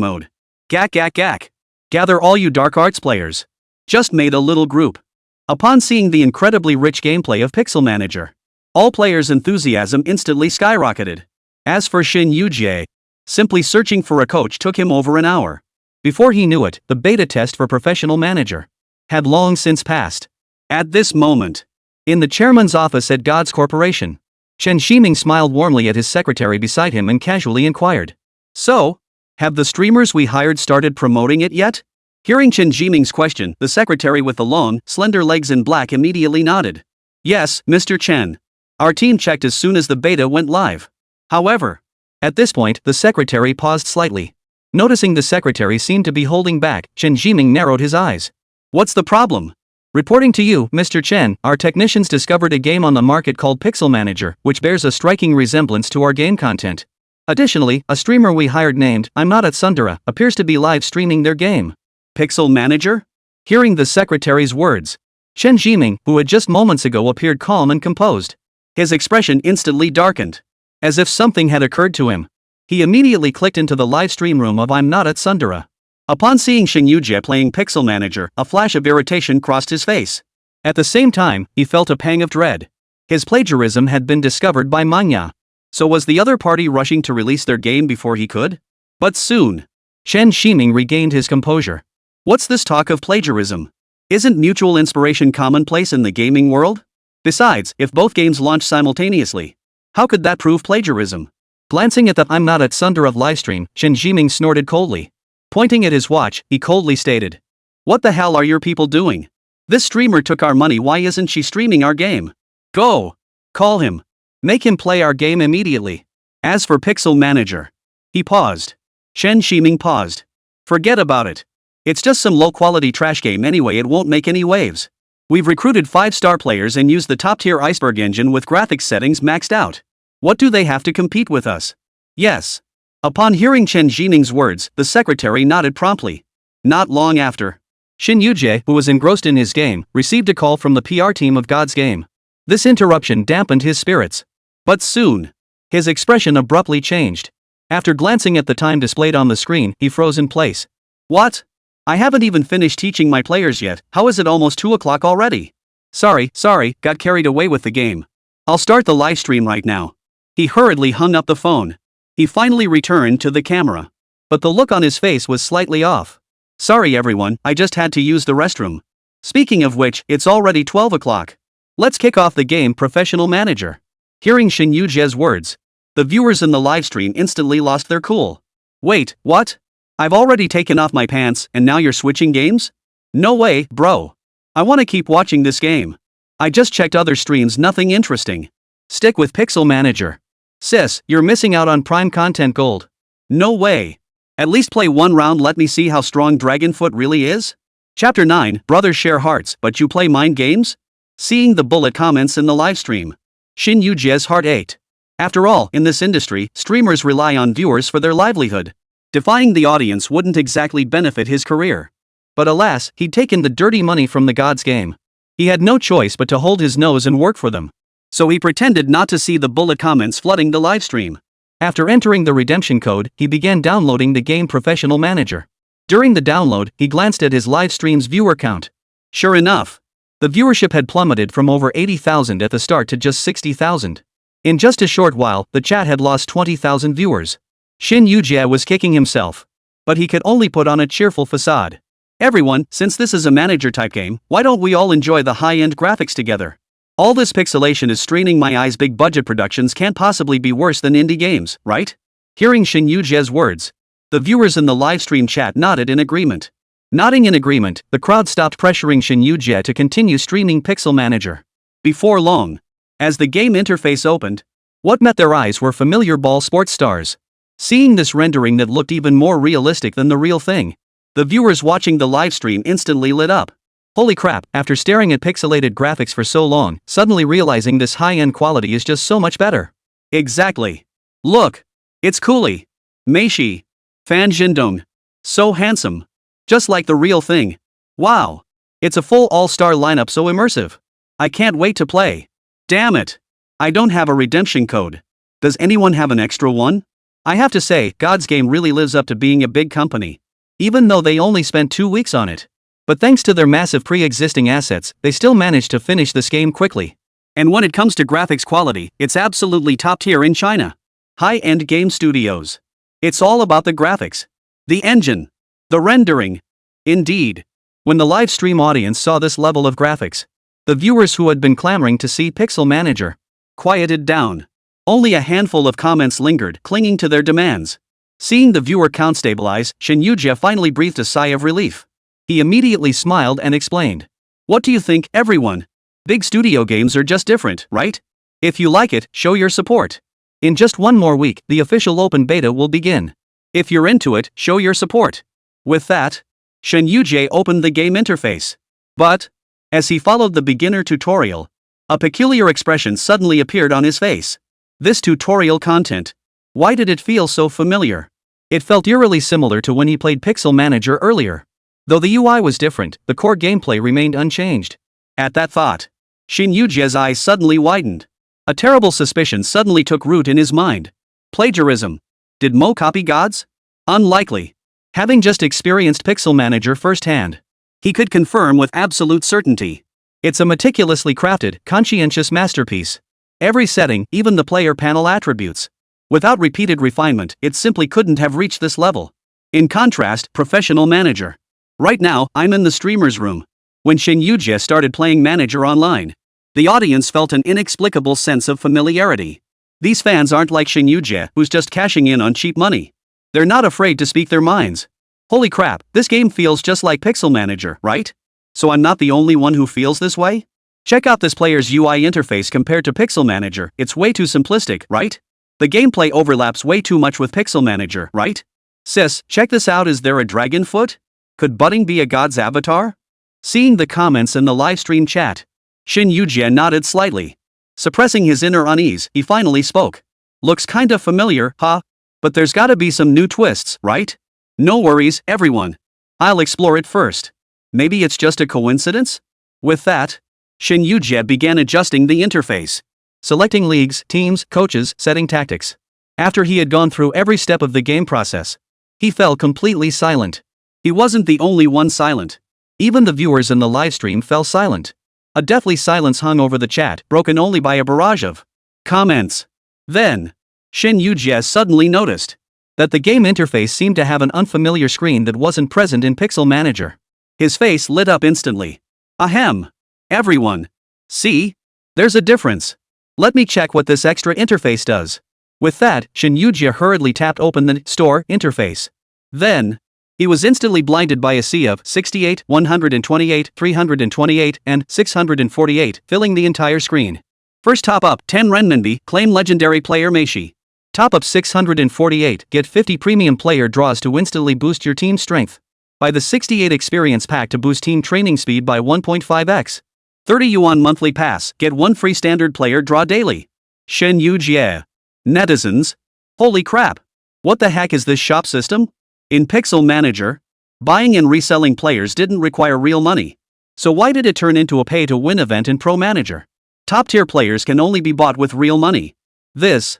mode. Gak. Gather all you Dark Arts players. Just made a little group. Upon seeing the incredibly rich gameplay of Pixel Manager, all players' enthusiasm instantly skyrocketed. As for Shin Yu-jie, simply searching for a coach took him over an hour. Before he knew it, the beta test for Professional Manager had long since passed. At this moment, in the chairman's office at God's Corporation, Chen Shiming smiled warmly at his secretary beside him and casually inquired, "So, have the streamers we hired started promoting it yet?" Hearing Chen Shiming's question, the secretary with the long, slender legs in black immediately nodded. "Yes, Mr. Chen. Our team checked as soon as the beta went live. However, at this point, the secretary paused slightly. Noticing the secretary seemed to be holding back, Chen Zhiming narrowed his eyes. What's the problem? Reporting to you, Mr. Chen, our technicians discovered a game on the market called Pixel Manager, which bears a striking resemblance to our game content. Additionally, a streamer we hired named I'm Not at Sundara appears to be live streaming their game. Pixel Manager? Hearing the secretary's words, Chen Zhiming, who had just moments ago appeared calm and composed, his expression instantly darkened, as if something had occurred to him. He immediately clicked into the live stream room of I'm Not at Sundara. Upon seeing Shen Yujie playing Pixel Manager, a flash of irritation crossed his face. At the same time, he felt a pang of dread. His plagiarism had been discovered by Manhwa. So was the other party rushing to release their game before he could? But soon, Chen Zhiming regained his composure. What's this talk of plagiarism? Isn't mutual inspiration commonplace in the gaming world? Besides, if both games launch simultaneously, how could that prove plagiarism? Glancing at the I'm Not at Sundara livestream, Chen Zhiming snorted coldly. Pointing at his watch, he coldly stated, "What the hell are your people doing? This streamer took our money, why isn't she streaming our game? Go! Call him. Make him play our game immediately." As for Pixel Manager, he paused. Chen Zhiming paused. Forget about it. It's just some low-quality trash game anyway, it won't make any waves. We've recruited 5-star players and used the top-tier Iceberg engine with graphics settings maxed out. What do they have to compete with us? Yes. Upon hearing Chen Zhiming's words, the secretary nodded promptly. Not long after, Shen Yujie, who was engrossed in his game, received a call from the PR team of God's Game. This interruption dampened his spirits. But soon, his expression abruptly changed. After glancing at the time displayed on the screen, he froze in place. What? I haven't even finished teaching my players yet, how is it almost 2 o'clock already? Sorry, got carried away with the game. I'll start the live stream right now. He hurriedly hung up the phone. He finally returned to the camera. But the look on his face was slightly off. Sorry everyone, I just had to use the restroom. Speaking of which, it's already 12 o'clock. Let's kick off the game, Professional Manager. Hearing Shen Yujie's words, the viewers in the livestream instantly lost their cool. Wait, what? I've already taken off my pants and now you're switching games? No way, bro. I want to keep watching this game. I just checked other streams, nothing interesting. Stick with Pixel Manager. Sis, you're missing out on prime content gold. No way. At least play one round, let me see how strong Dragonfoot really is. Chapter 9, Brothers share hearts, but you play mind games? Seeing the bullet comments in the livestream, Shen Yujie's heart ached. After all, in this industry, streamers rely on viewers for their livelihood. Defying the audience wouldn't exactly benefit his career. But alas, he'd taken the dirty money from the God's Game. He had no choice but to hold his nose and work for them. So he pretended not to see the bullet comments flooding the livestream. After entering the redemption code, he began downloading the game Professional Manager. During the download, he glanced at his live stream's viewer count. Sure enough, the viewership had plummeted from over 80,000 at the start to just 60,000. In just a short while, the chat had lost 20,000 viewers. Shen Yujie was kicking himself. But he could only put on a cheerful facade. Everyone, since this is a manager-type game, why don't we all enjoy the high-end graphics together? All this pixelation is straining my eyes. Big budget productions can't possibly be worse than indie games, right? Hearing Shen Yujie's words, the viewers in the livestream chat nodded in agreement. Nodding in agreement, the crowd stopped pressuring Shen Yujie to continue streaming Pixel Manager. Before long, as the game interface opened, what met their eyes were familiar ball sports stars. Seeing this rendering that looked even more realistic than the real thing, the viewers watching the livestream instantly lit up. Holy crap, after staring at pixelated graphics for so long, suddenly realizing this high-end quality is just so much better. Exactly. Look. It's Cooley. Meishi. Fan Jindong. So handsome. Just like the real thing. Wow. It's a full all-star lineup, so immersive. I can't wait to play. Damn it. I don't have a redemption code. Does anyone have an extra one? I have to say, God's Game really lives up to being a big company. Even though they only spent 2 weeks on it. But thanks to their massive pre-existing assets, they still managed to finish this game quickly. And when it comes to graphics quality, it's absolutely top tier in China. High-end game studios. It's all about the graphics. The engine. The rendering. Indeed. When the live stream audience saw this level of graphics, the viewers who had been clamoring to see Pixel Manager quieted down. Only a handful of comments lingered, clinging to their demands. Seeing the viewer count stabilize, Shen Yujie finally breathed a sigh of relief. He immediately smiled and explained. What do you think, everyone? Big studio games are just different, right? If you like it, show your support. In just one more week, the official open beta will begin. If you're into it, show your support. With that, Shen Yujie opened the game interface. But, as he followed the beginner tutorial, a peculiar expression suddenly appeared on his face. This tutorial content. Why did it feel so familiar? It felt eerily similar to when he played Pixel Manager earlier. Though the UI was different, the core gameplay remained unchanged. At that thought, Shen Yujie's eyes suddenly widened. A terrible suspicion suddenly took root in his mind. Plagiarism. Did Mo copy gods? Unlikely. Having just experienced Pixel Manager firsthand, he could confirm with absolute certainty. It's a meticulously crafted, conscientious masterpiece. Every setting, even the player panel attributes. Without repeated refinement, it simply couldn't have reached this level. In contrast, Professional Manager. Right now, I'm in the streamer's room. When Shen Yujie started playing Manager online, the audience felt an inexplicable sense of familiarity. These fans aren't like Shen Yujie, who's just cashing in on cheap money. They're not afraid to speak their minds. Holy crap, this game feels just like Pixel Manager, right? So I'm not the only one who feels this way? Check out this player's UI interface compared to Pixel Manager, it's way too simplistic, right? The gameplay overlaps way too much with Pixel Manager, right? Sis, check this out, is there a dragon foot? Could Budding be a god's avatar? Seeing the comments in the livestream chat, Shen Yujie nodded slightly. Suppressing his inner unease, he finally spoke. Looks kinda familiar, huh? But there's gotta be some new twists, right? No worries, everyone. I'll explore it first. Maybe it's just a coincidence? With that, Shen Yujie began adjusting the interface. Selecting leagues, teams, coaches, setting tactics. After he had gone through every step of the game process, he fell completely silent. He wasn't the only one silent. Even the viewers in the livestream fell silent. A deathly silence hung over the chat, broken only by a barrage of comments. Then, Shen Yujie suddenly noticed that the game interface seemed to have an unfamiliar screen that wasn't present in Pixel Manager. His face lit up instantly. Ahem. Everyone. See? There's a difference. Let me check what this extra interface does. With that, Shen Yujie hurriedly tapped open the store interface. Then, he was instantly blinded by a sea of 68, 128, 328, and 648, filling the entire screen. First top up, 10 renminbi, claim legendary player Meishi. Top up 648, get 50 premium player draws to instantly boost your team's strength. Buy the 68 experience pack to boost team training speed by 1.5x. 30 yuan monthly pass, get 1 free standard player draw daily. Shen Yujie. Netizens. Holy crap. What the heck is this shop system? In Pixel Manager, buying and reselling players didn't require real money. So why did it turn into a pay-to-win event in Pro Manager? Top-tier players can only be bought with real money. This.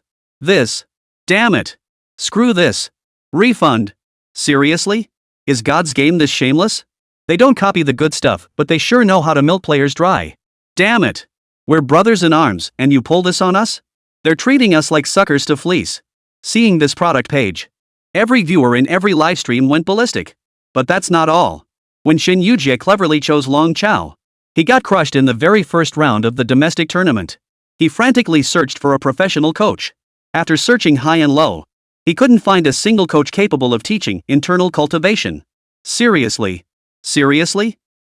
Damn it. Screw this. Refund. Seriously? Is God's game this shameless? They don't copy the good stuff, but they sure know how to milk players dry. Damn it. We're brothers in arms, and you pull this on us? They're treating us like suckers to fleece. Seeing this product page, every viewer in every livestream went ballistic. But that's not all. When Shen Yujie cleverly chose Long Chao, he got crushed in the very first round of the domestic tournament. He frantically searched for a professional coach. After searching high and low, he couldn't find a single coach capable of teaching internal cultivation. Seriously?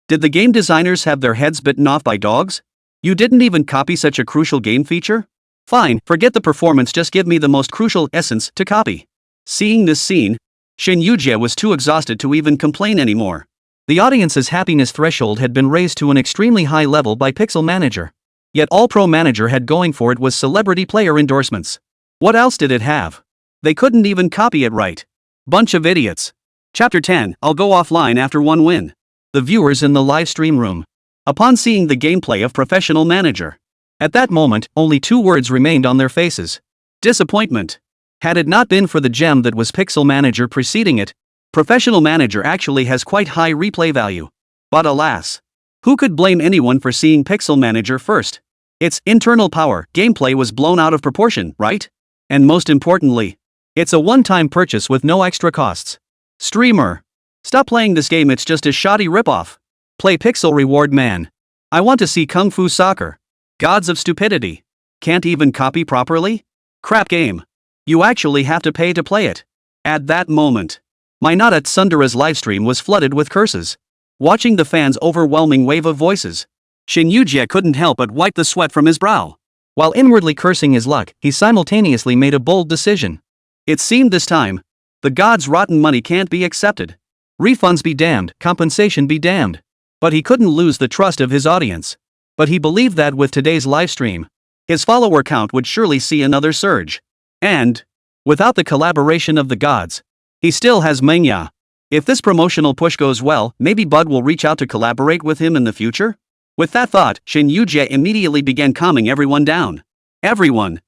Did the game designers have their heads bitten off by dogs? You didn't even copy such a crucial game feature? Fine, forget the performance, just give me the most crucial essence to copy. Seeing this scene, Shen Yujie was too exhausted to even complain anymore. The audience's happiness threshold had been raised to an extremely high level by Pixel Manager. Yet all Pro Manager had going for it was celebrity player endorsements. What else did it have? They couldn't even copy it right. Bunch of idiots. Chapter 10, I'll go offline after one win. The viewers in the live stream room. Upon seeing the gameplay of Professional Manager, at that moment, only 2 words remained on their faces. Disappointment. Had it not been for the gem that was Pixel Manager preceding it, Professional Manager actually has quite high replay value. But alas, who could blame anyone for seeing Pixel Manager first? Its internal power, gameplay was blown out of proportion, right? And most importantly, it's a one-time purchase with no extra costs. Streamer. Stop playing this game, it's just a shoddy ripoff. Play Pixel Reward Man. I want to see Kung Fu Soccer. Gods of stupidity. Can't even copy properly? Crap game. You actually have to pay to play it. At that moment, my not at Sundara's livestream was flooded with curses. Watching the fans' overwhelming wave of voices, Shen Yujie couldn't help but wipe the sweat from his brow. While inwardly cursing his luck, he simultaneously made a bold decision. It seemed this time, the gods' rotten money can't be accepted. Refunds be damned, compensation be damned. But he couldn't lose the trust of his audience. But he believed that with today's livestream, his follower count would surely see another surge. And, without the collaboration of the gods, he still has manga. If this promotional push goes well, maybe Bud will reach out to collaborate with him in the future? With that thought, Xià Tiān immediately began calming everyone down. Everyone.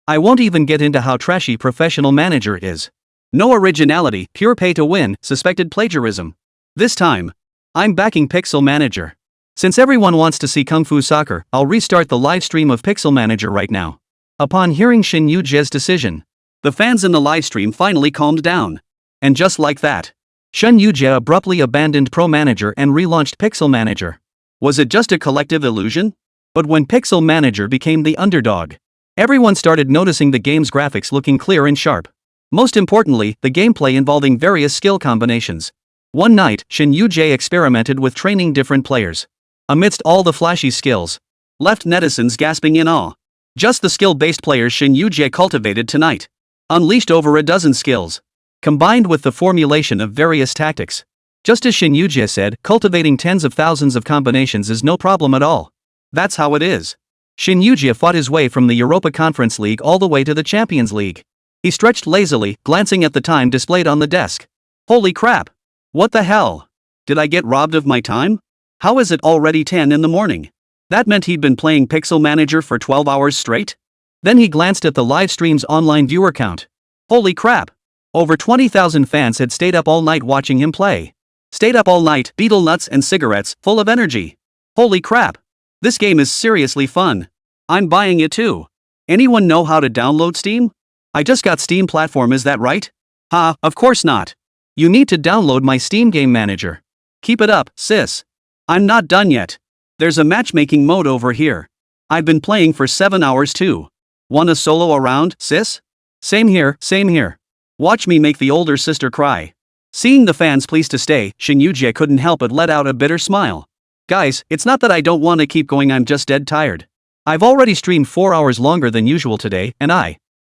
I won't even get into how trashy professional manager is. No originality, pure pay to win, suspected plagiarism. This time, I'm backing Pixel Manager. Since everyone wants to see Kung Fu Soccer, I'll restart the live stream of Pixel Manager right now. Upon hearing Xià Tiān's decision, the fans in the live stream finally calmed down. And just like that, Xià Tiān abruptly abandoned Pro Manager and relaunched Pixel Manager. Was it just a collective illusion? But when Pixel Manager became the underdog, everyone started noticing the game's graphics looking clear and sharp. Most importantly, the gameplay involving various skill combinations. One night, Xià Tiān experimented with training different players. Amidst all the flashy skills, left netizens gasping in awe. Just the skill-based players Xià Tiān cultivated tonight unleashed over a dozen skills, combined with the formulation of various tactics. Just as Xià Tiān said, cultivating tens of thousands of combinations is no problem at all. That's how it is. Xià Tiān fought his way from the Europa Conference League all the way to the Champions League. He stretched lazily, glancing at the time displayed on the desk. Holy crap! What the hell? Did I get robbed of my time? How is it already 10 in the morning? That meant he'd been playing Pixel Manager for 12 hours straight? Then he glanced at the live stream's online viewer count. Holy crap! Over 20,000 fans had stayed up all night watching him play. Stayed up all night, beetle nuts and cigarettes, full of energy. Holy crap! This game is seriously fun. I'm buying it too. Anyone know how to download Steam? I just got Steam platform, is that right? Of course not. You need to download my Steam Game Manager. Keep it up, sis. I'm not done yet. There's a matchmaking mode over here. I've been playing for 7 hours too. Wanna solo around, sis? Same here. Watch me make the older sister cry. Seeing the fans pleased to stay, Xià Tiān couldn't help but let out a bitter smile. Guys, it's not that I don't want to keep going, I'm just dead tired. I've already streamed 4 hours longer than usual today, and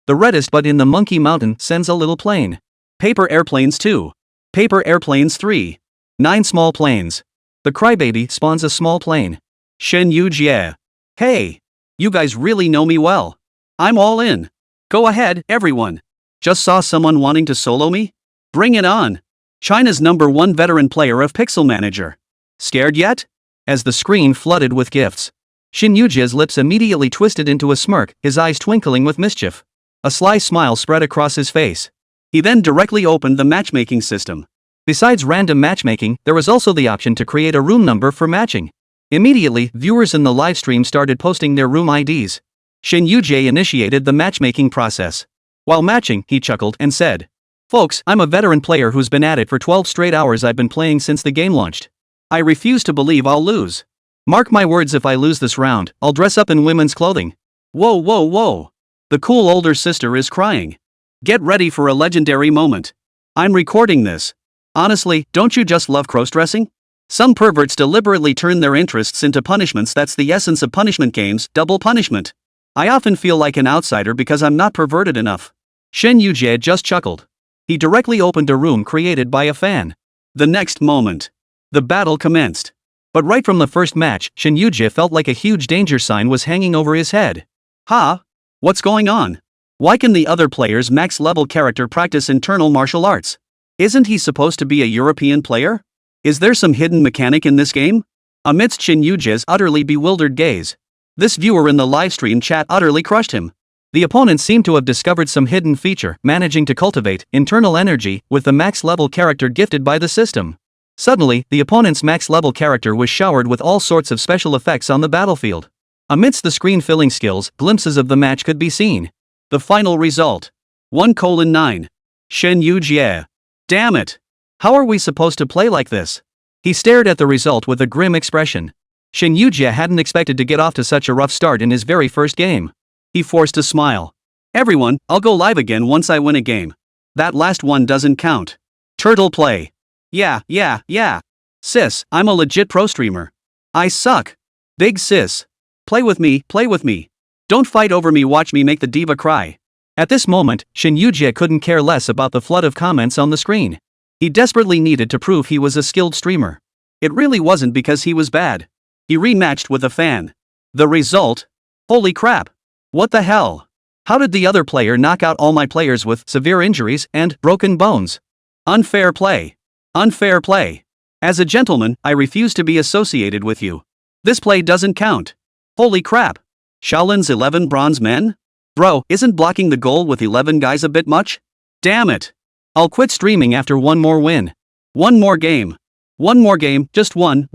the reddest but in the Monkey Mountain, sends a little plane. Paper airplanes 2. Paper airplanes 3. 9 small planes. The crybaby spawns a small plane. Xià Tiān. Hey! You guys really know me well. I'm all in. Go ahead, everyone. Just saw someone wanting to solo me? Bring it on. China's #1 veteran player of Pixel Manager. Scared yet? As the screen flooded with gifts, Xià Tiān's lips immediately twisted into a smirk, his eyes twinkling with mischief. A sly smile spread across his face. He then directly opened the matchmaking system. Besides random matchmaking, there was also the option to create a room number for matching. Immediately, viewers in the livestream started posting their room IDs. Xià Tiān initiated the matchmaking process. While matching, he chuckled and said, "Folks, I'm a veteran player who's been at it for 12 straight hours. I've been playing since the game launched. I refuse to believe I'll lose. Mark my words, if I lose this round, I'll dress up in women's clothing." Whoa. The cool older sister is crying. Get ready for a legendary moment. I'm recording this. Honestly, don't you just love cross-dressing? Some perverts deliberately turn their interests into punishments. That's the essence of punishment games, double punishment. I often feel like an outsider because I'm not perverted enough. Xià Tiān just chuckled. He directly opened a room created by a fan. The next moment, the battle commenced. But right from the first match, Xià Tiān felt like a huge danger sign was hanging over his head. What's going on? Why can the other player's max-level character practice internal martial arts? Isn't he supposed to be a European player? Is there some hidden mechanic in this game? Amidst Xià Tiān's utterly bewildered gaze, this viewer in the livestream chat utterly crushed him. The opponent seemed to have discovered some hidden feature, managing to cultivate internal energy with the max-level character gifted by the system. Suddenly, the opponent's max-level character was showered with all sorts of special effects on the battlefield. Amidst the screen-filling skills, glimpses of the match could be seen. The final result: 1:9. Xià Tiān. Damn it! How are we supposed to play like this? He stared at the result with a grim expression. Xià Tiān hadn't expected to get off to such a rough start in his very first game. He forced a smile. Everyone, I'll go live again once I win a game. That last one doesn't count. Turtle play. Yeah. Sis, I'm a legit pro streamer. I suck. Big sis. Play with me, play with me. Don't fight over me, watch me make the diva cry. At this moment, Shin Yujie couldn't care less about the flood of comments on the screen. He desperately needed to prove he was a skilled streamer. It really wasn't because he was bad. He rematched with a fan. The result? Holy crap. What the hell? How did the other player knock out all my players with severe injuries and broken bones? Unfair play. Unfair play. As a gentleman, I refuse to be associated with you. This play doesn't count. Holy crap. Shaolin's 11 bronze men? Bro, isn't blocking the goal with 11 guys a bit much? Damn it. I'll quit streaming after one more win. One more game. One more game, just one.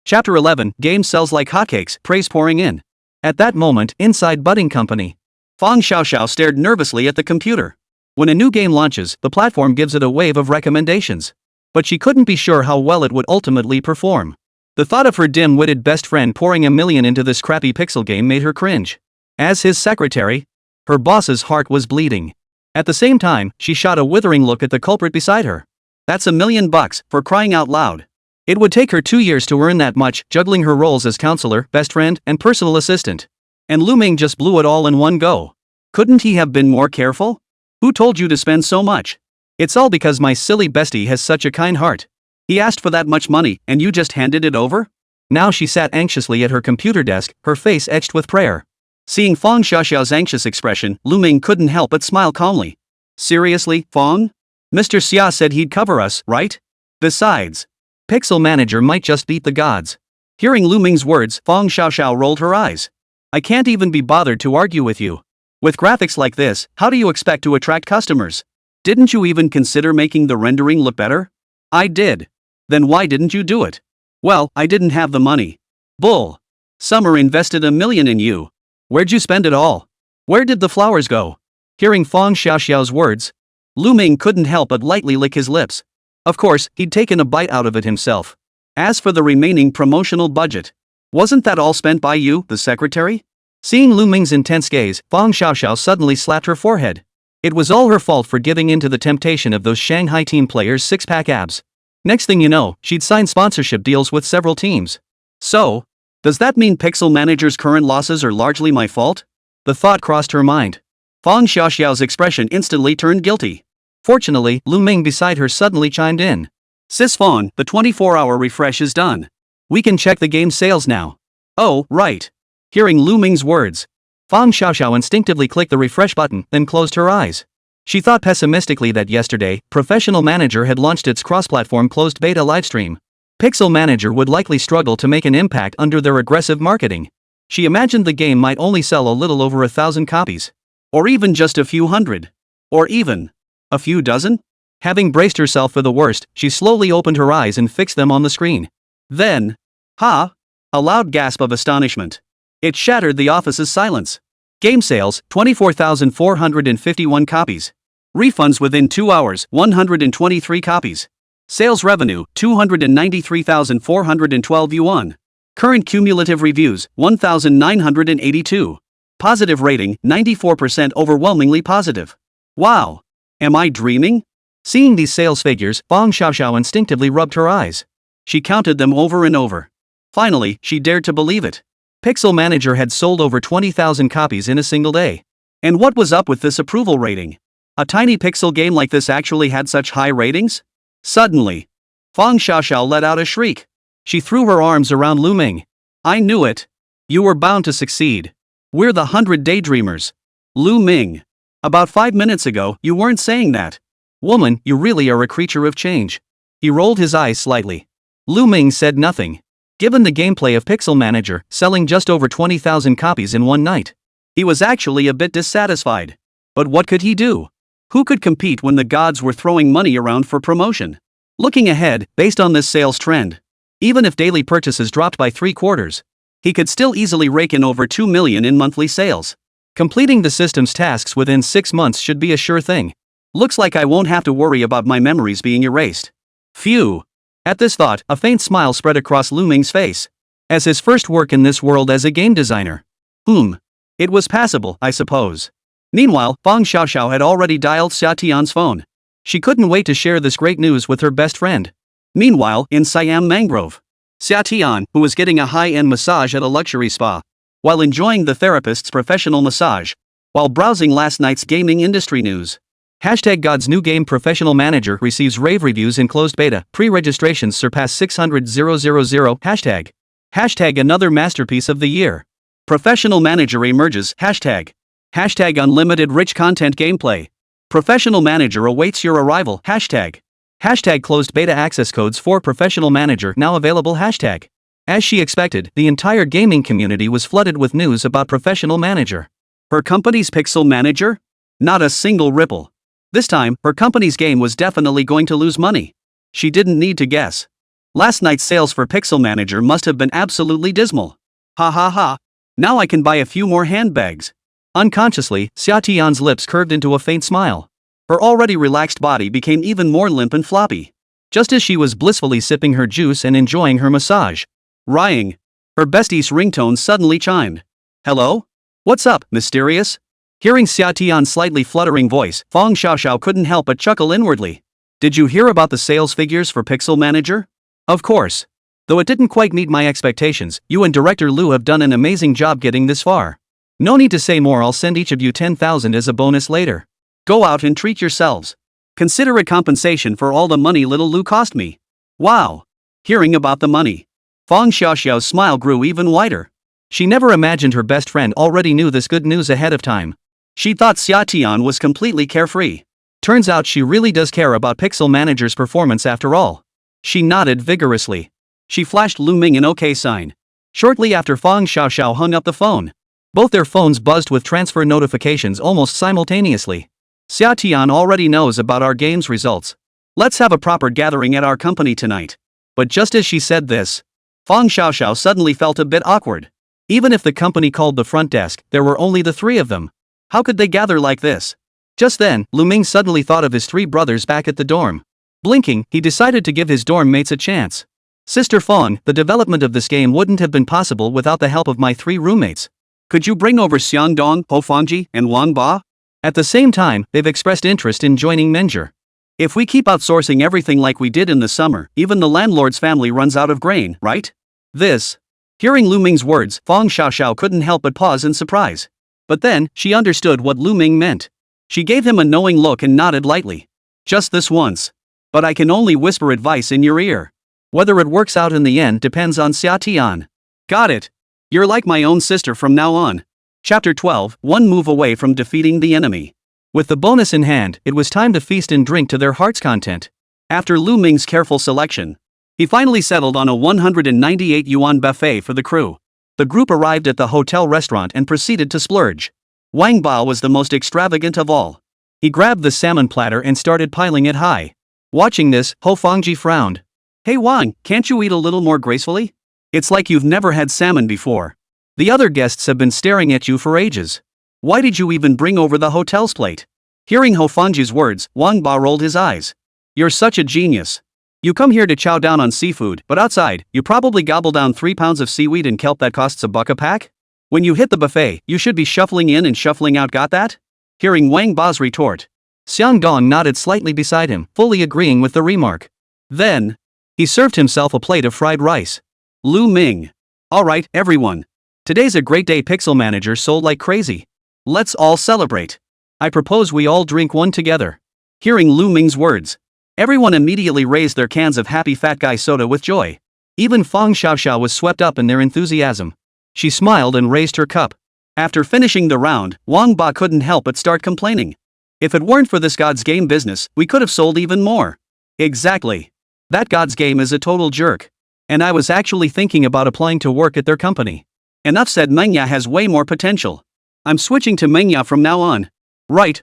Chapter 11, game sells like hotcakes, praise pouring in. At that moment, inside Budding Company, Fang Xiaoxiao stared nervously at the computer. When a new game launches, the platform gives it a wave of recommendations. But she couldn't be sure how well it would ultimately perform. The thought of her dim-witted best friend pouring $1 million into this crappy pixel game made her cringe. As his secretary, her boss's heart was bleeding. At the same time, she shot a withering look at the culprit beside her. That's $1 million, for crying out loud. It would take her 2 years to earn that much, juggling her roles as counselor, best friend, and personal assistant. And Lù Ming just blew it all in one go. Couldn't he have been more careful? Who told you to spend so much? It's all because my silly bestie has such a kind heart. He asked for that much money, and you just handed it over? Now she sat anxiously at her computer desk, her face etched with prayer. Seeing Fang Xiaoxiao's anxious expression, Lù Ming couldn't help but smile calmly. Seriously, Fang? Mr. Xia said he'd cover us, right? Besides, Pixel Manager might just beat the gods. Hearing Lù Ming's words, Fang Xiaoxiao rolled her eyes. I can't even be bothered to argue with you. With graphics like this, how do you expect to attract customers? Didn't you even consider making the rendering look better? I did. Then why didn't you do it? Well, I didn't have the money. Bull. Summer invested $1 million in you. Where'd you spend it all? Where did the flowers go? Hearing Fang Xiaoxiao's words, Lù Ming couldn't help but lightly lick his lips. Of course, he'd taken a bite out of it himself. As for the remaining promotional budget, wasn't that all spent by you, the secretary? Seeing Lù Ming's intense gaze, Fang Xiaoxiao suddenly slapped her forehead. It was all her fault for giving in to the temptation of those Shanghai team players' six-pack abs. Next thing you know, she'd signed sponsorship deals with several teams. So, does that mean Pixel Manager's current losses are largely my fault? The thought crossed her mind. Fang Xiaoxiao's expression instantly turned guilty. Fortunately, Lù Ming beside her suddenly chimed in. Sis Fang, the 24-hour refresh is done. We can check the game's sales now. Oh, right. Hearing Lù Ming's words, Fang Xiaoxiao instinctively clicked the refresh button, then closed her eyes. She thought pessimistically that yesterday, Professional Manager had launched its cross-platform closed beta livestream. Pixel Manager would likely struggle to make an impact under their aggressive marketing. She imagined the game might only sell a little over 1,000 copies. Or even just a few hundred. Or even a few dozen? Having braced herself for the worst, she slowly opened her eyes and fixed them on the screen. Then, a loud gasp of astonishment. It shattered the office's silence. Game sales, 24,451 copies. Refunds within 2 hours, 123 copies. Sales revenue, 293,412 yuan. Current cumulative reviews, 1,982. Positive rating, 94% overwhelmingly positive. Wow. Am I dreaming? Seeing these sales figures, Fang Xiaoxiao instinctively rubbed her eyes. She counted them over and over. Finally, she dared to believe it. Pixel Manager had sold over 20,000 copies in a single day. And what was up with this approval rating? A tiny pixel game like this actually had such high ratings? Suddenly, Fang Xiaoxiao let out a shriek. She threw her arms around Lù Ming. I knew it. You were bound to succeed. We're the 100 Daydreamers. Lù Ming. About 5 minutes ago, you weren't saying that. Woman, you really are a creature of change. He rolled his eyes slightly. Lù Ming said nothing. Given the gameplay of Pixel Manager, selling just over 20,000 copies in one night, he was actually a bit dissatisfied. But what could he do? Who could compete when the gods were throwing money around for promotion? Looking ahead, based on this sales trend, even if daily purchases dropped by 3/4, he could still easily rake in over 2 million in monthly sales. Completing the system's tasks within 6 months should be a sure thing. Looks like I won't have to worry about my memories being erased. Phew. At this thought, a faint smile spread across Lù Ming's face. As his first work in this world as a game designer. It was passable, I suppose. Meanwhile, Fang Xiaoxiao had already dialed Xià Tiān's phone. She couldn't wait to share this great news with her best friend. Meanwhile, in Siam Mangrove, Xià Tiān, who was getting a high-end massage at a luxury spa, while enjoying the therapist's professional massage, while browsing last night's gaming industry news. Hashtag God's new game Professional Manager receives rave reviews in closed beta, pre-registrations surpass 600,000. Hashtag another masterpiece of the year. Professional Manager emerges. Hashtag unlimited rich content gameplay. Professional Manager awaits your arrival. Hashtag closed beta access codes for Professional Manager now available. Hashtag. As she expected, the entire gaming community was flooded with news about Professional Manager. Her company's Pixel Manager? Not a single ripple. This time, her company's game was definitely going to lose money. She didn't need to guess. Last night's sales for Pixel Manager must have been absolutely dismal. Ha ha ha. Now I can buy a few more handbags. Unconsciously, Xià Tiān's lips curved into a faint smile. Her already relaxed body became even more limp and floppy. Just as she was blissfully sipping her juice and enjoying her massage. Ring. Her bestie's ringtone suddenly chimed. Hello? What's up, mysterious? Hearing Xià Tiān's slightly fluttering voice, Feng Xiaoxiao couldn't help but chuckle inwardly. Did you hear about the sales figures for Pixel Manager? Of course. Though it didn't quite meet my expectations, you and Director Lù have done an amazing job getting this far. No need to say more, I'll send each of you 10,000 as a bonus later. Go out and treat yourselves. Consider it compensation for all the money little Lù cost me. Wow. Hearing about the money. Feng Xiaoxiao's smile grew even wider. She never imagined her best friend already knew this good news ahead of time. She thought Xià Tiān was completely carefree. Turns out she really does care about Pixel Manager's performance after all. She nodded vigorously. She flashed Lù Ming an OK sign. Shortly after Feng Xiaoxiao hung up the phone. Both their phones buzzed with transfer notifications almost simultaneously. Xià Tiān already knows about our game's results. Let's have a proper gathering at our company tonight. But just as she said this, Feng Xiaoxiao suddenly felt a bit awkward. Even if the company called the front desk, there were only the three of them. How could they gather like this? Just then, Lù Ming suddenly thought of his three brothers back at the dorm. Blinking, he decided to give his dorm mates a chance. Sister Feng, the development of this game wouldn't have been possible without the help of my three roommates. Could you bring over Xiangdong, Pofangji, and Wang Ba? At the same time, they've expressed interest in joining Menger. If we keep outsourcing everything like we did in the summer, even the landlord's family runs out of grain, right? Hearing Lù Ming's words, Feng Xiaoxiao couldn't help but pause in surprise. But then, she understood what Lù Ming meant. She gave him a knowing look and nodded lightly. Just this once. But I can only whisper advice in your ear. Whether it works out in the end depends on Xià Tiān. Got it. You're like my own sister from now on. Chapter 12, One Move Away from Defeating the Enemy. With the bonus in hand, it was time to feast and drink to their heart's content. After Lù Ming's careful selection, he finally settled on a 198 yuan buffet for the crew. The group arrived at the hotel restaurant and proceeded to splurge. Wang Bao was the most extravagant of all. He grabbed the salmon platter and started piling it high. Watching this, Ho Fangji frowned. Hey Wang, can't you eat a little more gracefully? It's like you've never had salmon before. The other guests have been staring at you for ages. Why did you even bring over the hotel's plate? Hearing Ho Fangji's words, Wang Bao rolled his eyes. You're such a genius. You come here to chow down on seafood, but outside, you probably gobble down 3 pounds of seaweed and kelp that costs $1 a pack? When you hit the buffet, you should be shuffling in and shuffling out, got that? Hearing Wang Ba's retort, Xiangdong nodded slightly beside him, fully agreeing with the remark. Then, he served himself a plate of fried rice. Lù Ming. Alright, everyone. Today's a great day. Pixel Manager sold like crazy. Let's all celebrate. I propose we all drink one together. Hearing Lù Ming's words, everyone immediately raised their cans of Happy Fat Guy soda with joy. Even Feng Xiaoxiao was swept up in their enthusiasm. She smiled and raised her cup. After finishing the round, Wang Ba couldn't help but start complaining. If it weren't for this God's Game business, we could have sold even more. Exactly. That God's Game is a total jerk. And I was actually thinking about applying to work at their company. Enough said, Manhwa has way more potential. I'm switching to Manhwa from now on. Right.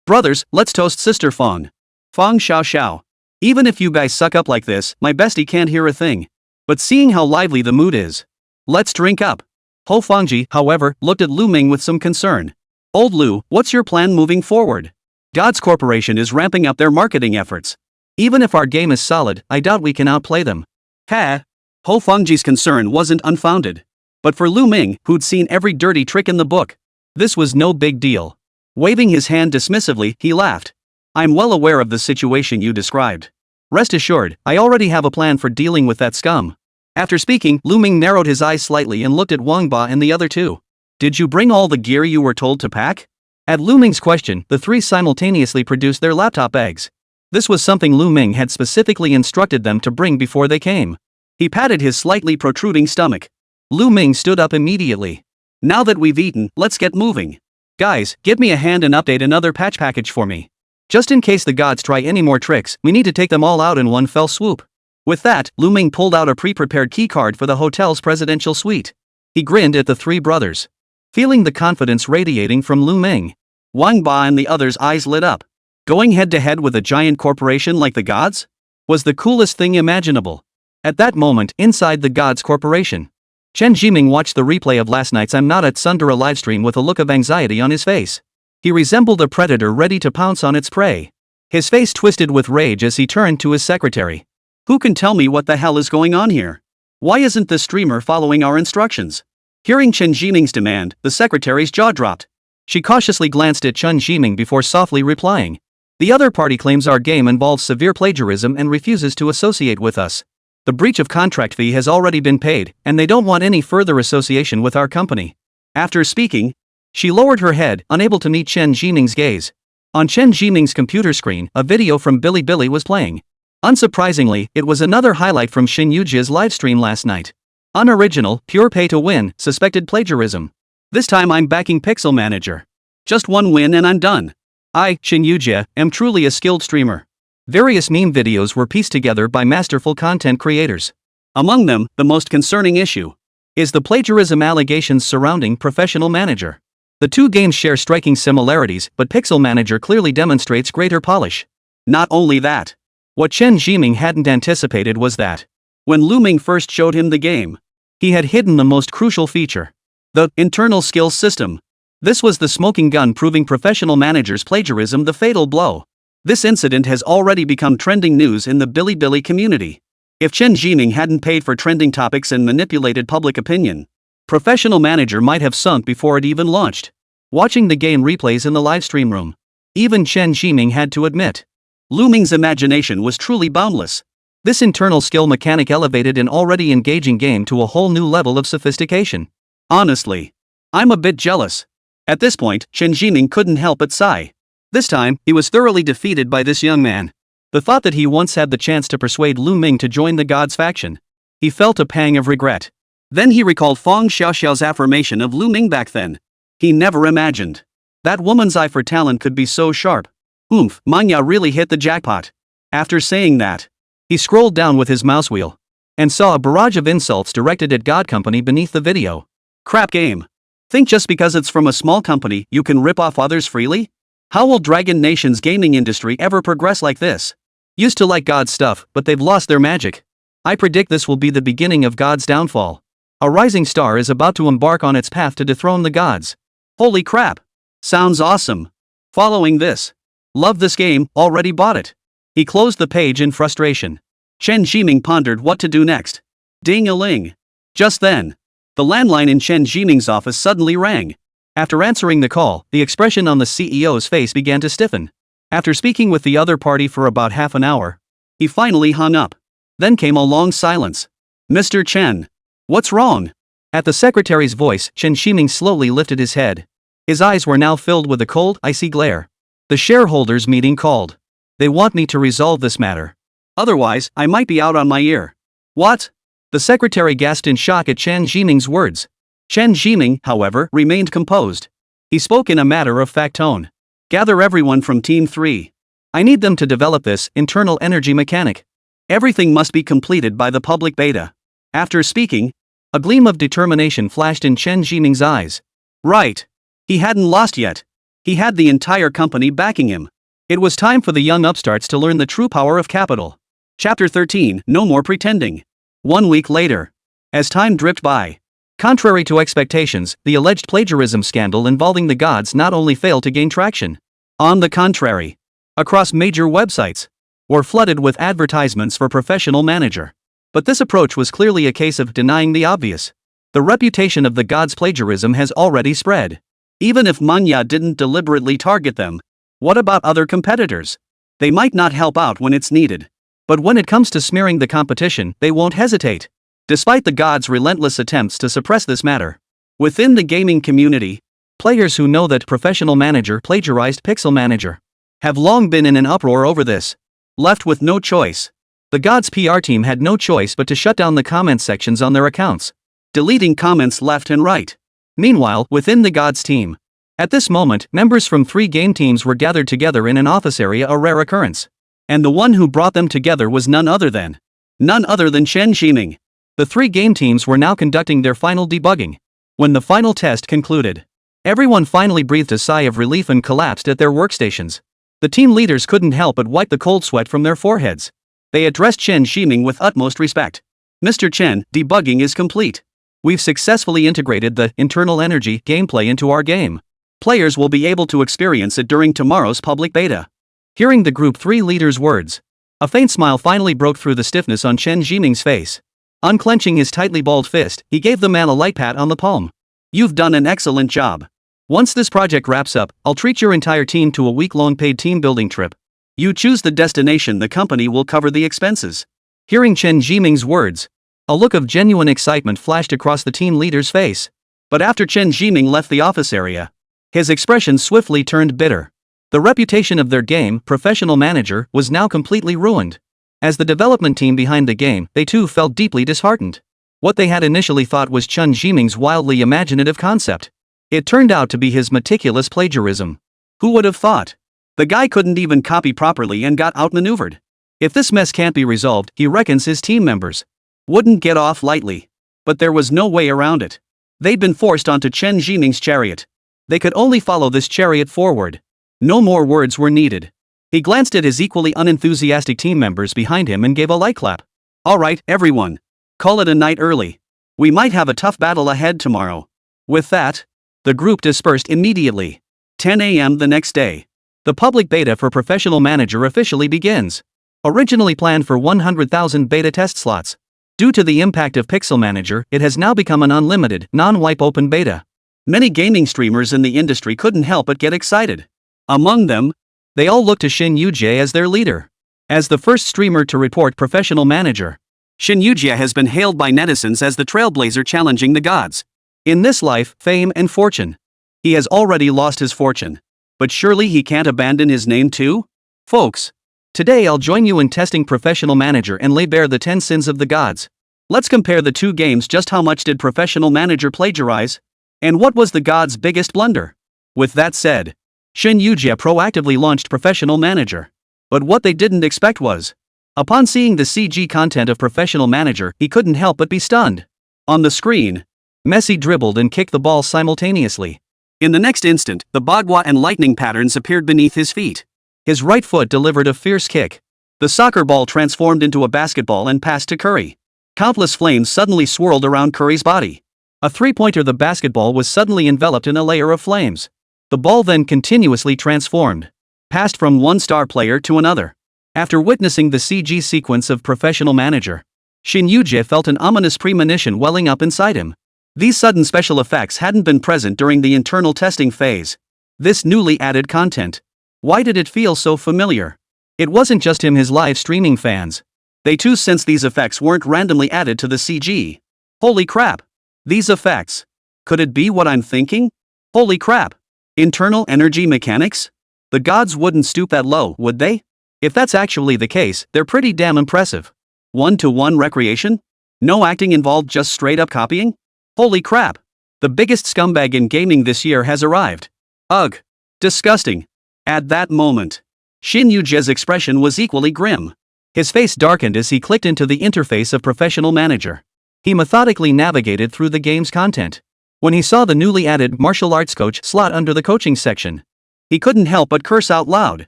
Brothers, let's toast Sister Feng. Feng Xiaoxiao. Even if you guys suck up like this, my bestie can't hear a thing. But seeing how lively the mood is, let's drink up. Ho Fangji, however, looked at Lù Ming with some concern. Old Lù, what's your plan moving forward? God's Corporation is ramping up their marketing efforts. Even if our game is solid, I doubt we can outplay them. Ha! Ho Fangji's concern wasn't unfounded. But for Lù Ming, who'd seen every dirty trick in the book, this was no big deal. Waving his hand dismissively, he laughed. I'm well aware of the situation you described. Rest assured, I already have a plan for dealing with that scum. After speaking, Lù Ming narrowed his eyes slightly and looked at Wang Ba and the other two. Did you bring all the gear you were told to pack? At Lù Ming's question, the three simultaneously produced their laptop bags. This was something Lù Ming had specifically instructed them to bring before they came. He patted his slightly protruding stomach. Lù Ming stood up immediately. Now that we've eaten, let's get moving. Guys, give me a hand and update another patch package for me. Just in case the gods try any more tricks, we need to take them all out in one fell swoop. With that, Lù Ming pulled out a pre-prepared keycard for the hotel's presidential suite. He grinned at the three brothers. Feeling the confidence radiating from Lù Ming, Wang Ba and the others' eyes lit up. Going head-to-head with a giant corporation like the gods? Was the coolest thing imaginable. At that moment, inside the gods corporation, Chen Zhiming watched the replay of last night's I'm Not at Sundara livestream with a look of anxiety on his face. He resembled a predator ready to pounce on its prey. His face twisted with rage as he turned to his secretary. Who can tell me what the hell is going on here? Why isn't the streamer following our instructions? Hearing Chen Zhiming's demand, the secretary's jaw dropped. She cautiously glanced at Chen Zhiming before softly replying. The other party claims our game involves severe plagiarism and refuses to associate with us. The breach of contract fee has already been paid, and they don't want any further association with our company. After speaking, she lowered her head, unable to meet Chen Zhiming's gaze. On Chen Zhiming's computer screen, a video from Bilibili was playing. Unsurprisingly, it was another highlight from Xin Yujia's livestream last night. Unoriginal, pure pay to win, suspected plagiarism. This time I'm backing Pixel Manager. Just one win and I'm done. I, Xin Yujia, am truly a skilled streamer. Various meme videos were pieced together by masterful content creators. Among them, the most concerning issue is the plagiarism allegations surrounding Professional Manager. The two games share striking similarities, but Pixel Manager clearly demonstrates greater polish. Not only that, what Chen Zhiming hadn't anticipated was that when Lù Ming first showed him the game, he had hidden the most crucial feature: the internal skills system. This was the smoking gun proving Professional Manager's plagiarism the fatal blow. This incident has already become trending news in the Bilibili community. If Chen Zhiming hadn't paid for trending topics and manipulated public opinion, Professional Manager might have sunk before it even launched. Watching the game replays in the livestream room, even Chen Zhiming had to admit, Lù Ming's imagination was truly boundless. This internal skill mechanic elevated an already engaging game to a whole new level of sophistication. Honestly, I'm a bit jealous. At this point, Chen Zhiming couldn't help but sigh. This time, he was thoroughly defeated by this young man. The thought that he once had the chance to persuade Lù Ming to join the gods faction. He felt a pang of regret. Then he recalled Feng Xiaoxiao's affirmation of Lù Ming back then. He never imagined that woman's eye for talent could be so sharp. Oomph, Manhwa really hit the jackpot. After saying that, he scrolled down with his mouse wheel and saw a barrage of insults directed at God Company beneath the video. Crap game. Think just because it's from a small company you can rip off others freely? How will Dragon Nation's gaming industry ever progress like this? Used to like God's stuff, but they've lost their magic. I predict this will be the beginning of God's downfall. A rising star is about to embark on its path to dethrone the gods. Holy crap. Sounds awesome. Following this. Love this game, already bought it. He closed the page in frustration. Chen Zhiming pondered what to do next. Ding-a-ling. Just then, the landline in Chen Zhiming's office suddenly rang. After answering the call, the expression on the CEO's face began to stiffen. After speaking with the other party for about half an hour, he finally hung up. Then came a long silence. Mr. Chen. What's wrong? At the secretary's voice, Chen Zhiming slowly lifted his head. His eyes were now filled with a cold, icy glare. The shareholders' meeting called. They want me to resolve this matter. Otherwise, I might be out on my ear. What? The secretary gasped in shock at Chen Zhiming's words. Chen Zhiming, however, remained composed. He spoke in a matter-of-fact tone. Gather everyone from Team 3. I need them to develop this internal energy mechanic. Everything must be completed by the public beta. After speaking, a gleam of determination flashed in Chen Zhiming's eyes. Right. He hadn't lost yet. He had the entire company backing him. It was time for the young upstarts to learn the true power of capital. Chapter 13, No More Pretending. 1 week later. As time dripped by. Contrary to expectations, the alleged plagiarism scandal involving the gods not only failed to gain traction. On the contrary, across major websites, were flooded with advertisements for Professional Manager. But this approach was clearly a case of denying the obvious. The reputation of the gods' plagiarism has already spread. Even if Manhwa didn't deliberately target them, what about other competitors? They might not help out when it's needed. But when it comes to smearing the competition, they won't hesitate. Despite the gods' relentless attempts to suppress this matter. Within the gaming community, players who know that Professional Manager plagiarized Pixel Manager have long been in an uproar over this. Left with no choice. The gods' PR team had no choice but to shut down the comment sections on their accounts, deleting comments left and right. Meanwhile, within the gods' team, at this moment, members from 3 game teams were gathered together in an office area, a rare occurrence. And the one who brought them together was none other than Chen Ximing. The 3 game teams were now conducting their final debugging. When the final test concluded, everyone finally breathed a sigh of relief and collapsed at their workstations. The team leaders couldn't help but wipe the cold sweat from their foreheads. They addressed Chen Ximing with utmost respect. Mr. Chen, debugging is complete. We've successfully integrated the internal energy gameplay into our game. Players will be able to experience it during tomorrow's public beta. Hearing the Group 3 leader's words, a faint smile finally broke through the stiffness on Chen Ximing's face. Unclenching his tightly balled fist, he gave the man a light pat on the palm. You've done an excellent job. Once this project wraps up, I'll treat your entire team to a week-long paid team building trip. You choose the destination, the company will cover the expenses. Hearing Chen Ximing's words, a look of genuine excitement flashed across the team leader's face. But after Chen Ximing left the office area, his expression swiftly turned bitter. The reputation of their game, Professional Manager, was now completely ruined. As the development team behind the game, they too felt deeply disheartened. What they had initially thought was Chen Ximing's wildly imaginative concept. It turned out to be his meticulous plagiarism. Who would have thought? The guy couldn't even copy properly and got outmaneuvered. If this mess can't be resolved, he reckons his team members wouldn't get off lightly. But there was no way around it. They'd been forced onto Chen Ximing's chariot. They could only follow this chariot forward. No more words were needed. He glanced at his equally unenthusiastic team members behind him and gave a light clap. All right, everyone. Call it a night early. We might have a tough battle ahead tomorrow. With that, the group dispersed immediately. 10 a.m. the next day. The public beta for Professional Manager officially begins. Originally planned for 100,000 beta test slots. Due to the impact of Pixel Manager, it has now become an unlimited, non-wipe open beta. Many gaming streamers in the industry couldn't help but get excited. Among them, they all looked to Xin Yujie as their leader. As the first streamer to report Professional Manager, Xin Yujie has been hailed by netizens as the trailblazer challenging the gods. In this life, fame and fortune. He has already lost his fortune. But surely he can't abandon his name too? Folks, today I'll join you in testing Professional Manager and lay bare the 10 sins of the gods. Let's compare the 2 games. Just how much did Professional Manager plagiarize? And what was the gods' biggest blunder? With that said, Xin Yujie proactively launched Professional Manager. But what they didn't expect was, upon seeing the CG content of Professional Manager, he couldn't help but be stunned. On the screen, Messi dribbled and kicked the ball simultaneously. In the next instant, the Bagua and lightning patterns appeared beneath his feet. His right foot delivered a fierce kick. The soccer ball transformed into a basketball and passed to Curry. Countless flames suddenly swirled around Curry's body. A three-pointer, the basketball was suddenly enveloped in a layer of flames. The ball then continuously transformed, passed from one star player to another. After witnessing the CG sequence of Professional Manager, Xin Yujie felt an ominous premonition welling up inside him. These sudden special effects hadn't been present during the internal testing phase. This newly added content. Why did it feel so familiar? It wasn't just him, his live streaming fans. They too sensed these effects weren't randomly added to the CG. Holy crap! These effects. Could it be what I'm thinking? Holy crap! Internal energy mechanics? The gods wouldn't stoop that low, would they? If that's actually the case, they're pretty damn impressive. 1-to-1 recreation? No acting involved, just straight up copying? Holy crap! The biggest scumbag in gaming this year has arrived. Ugh! Disgusting! At that moment, Xin Yujie's expression was equally grim. His face darkened as he clicked into the interface of Professional Manager. He methodically navigated through the game's content. When he saw the newly added martial arts coach slot under the coaching section, he couldn't help but curse out loud.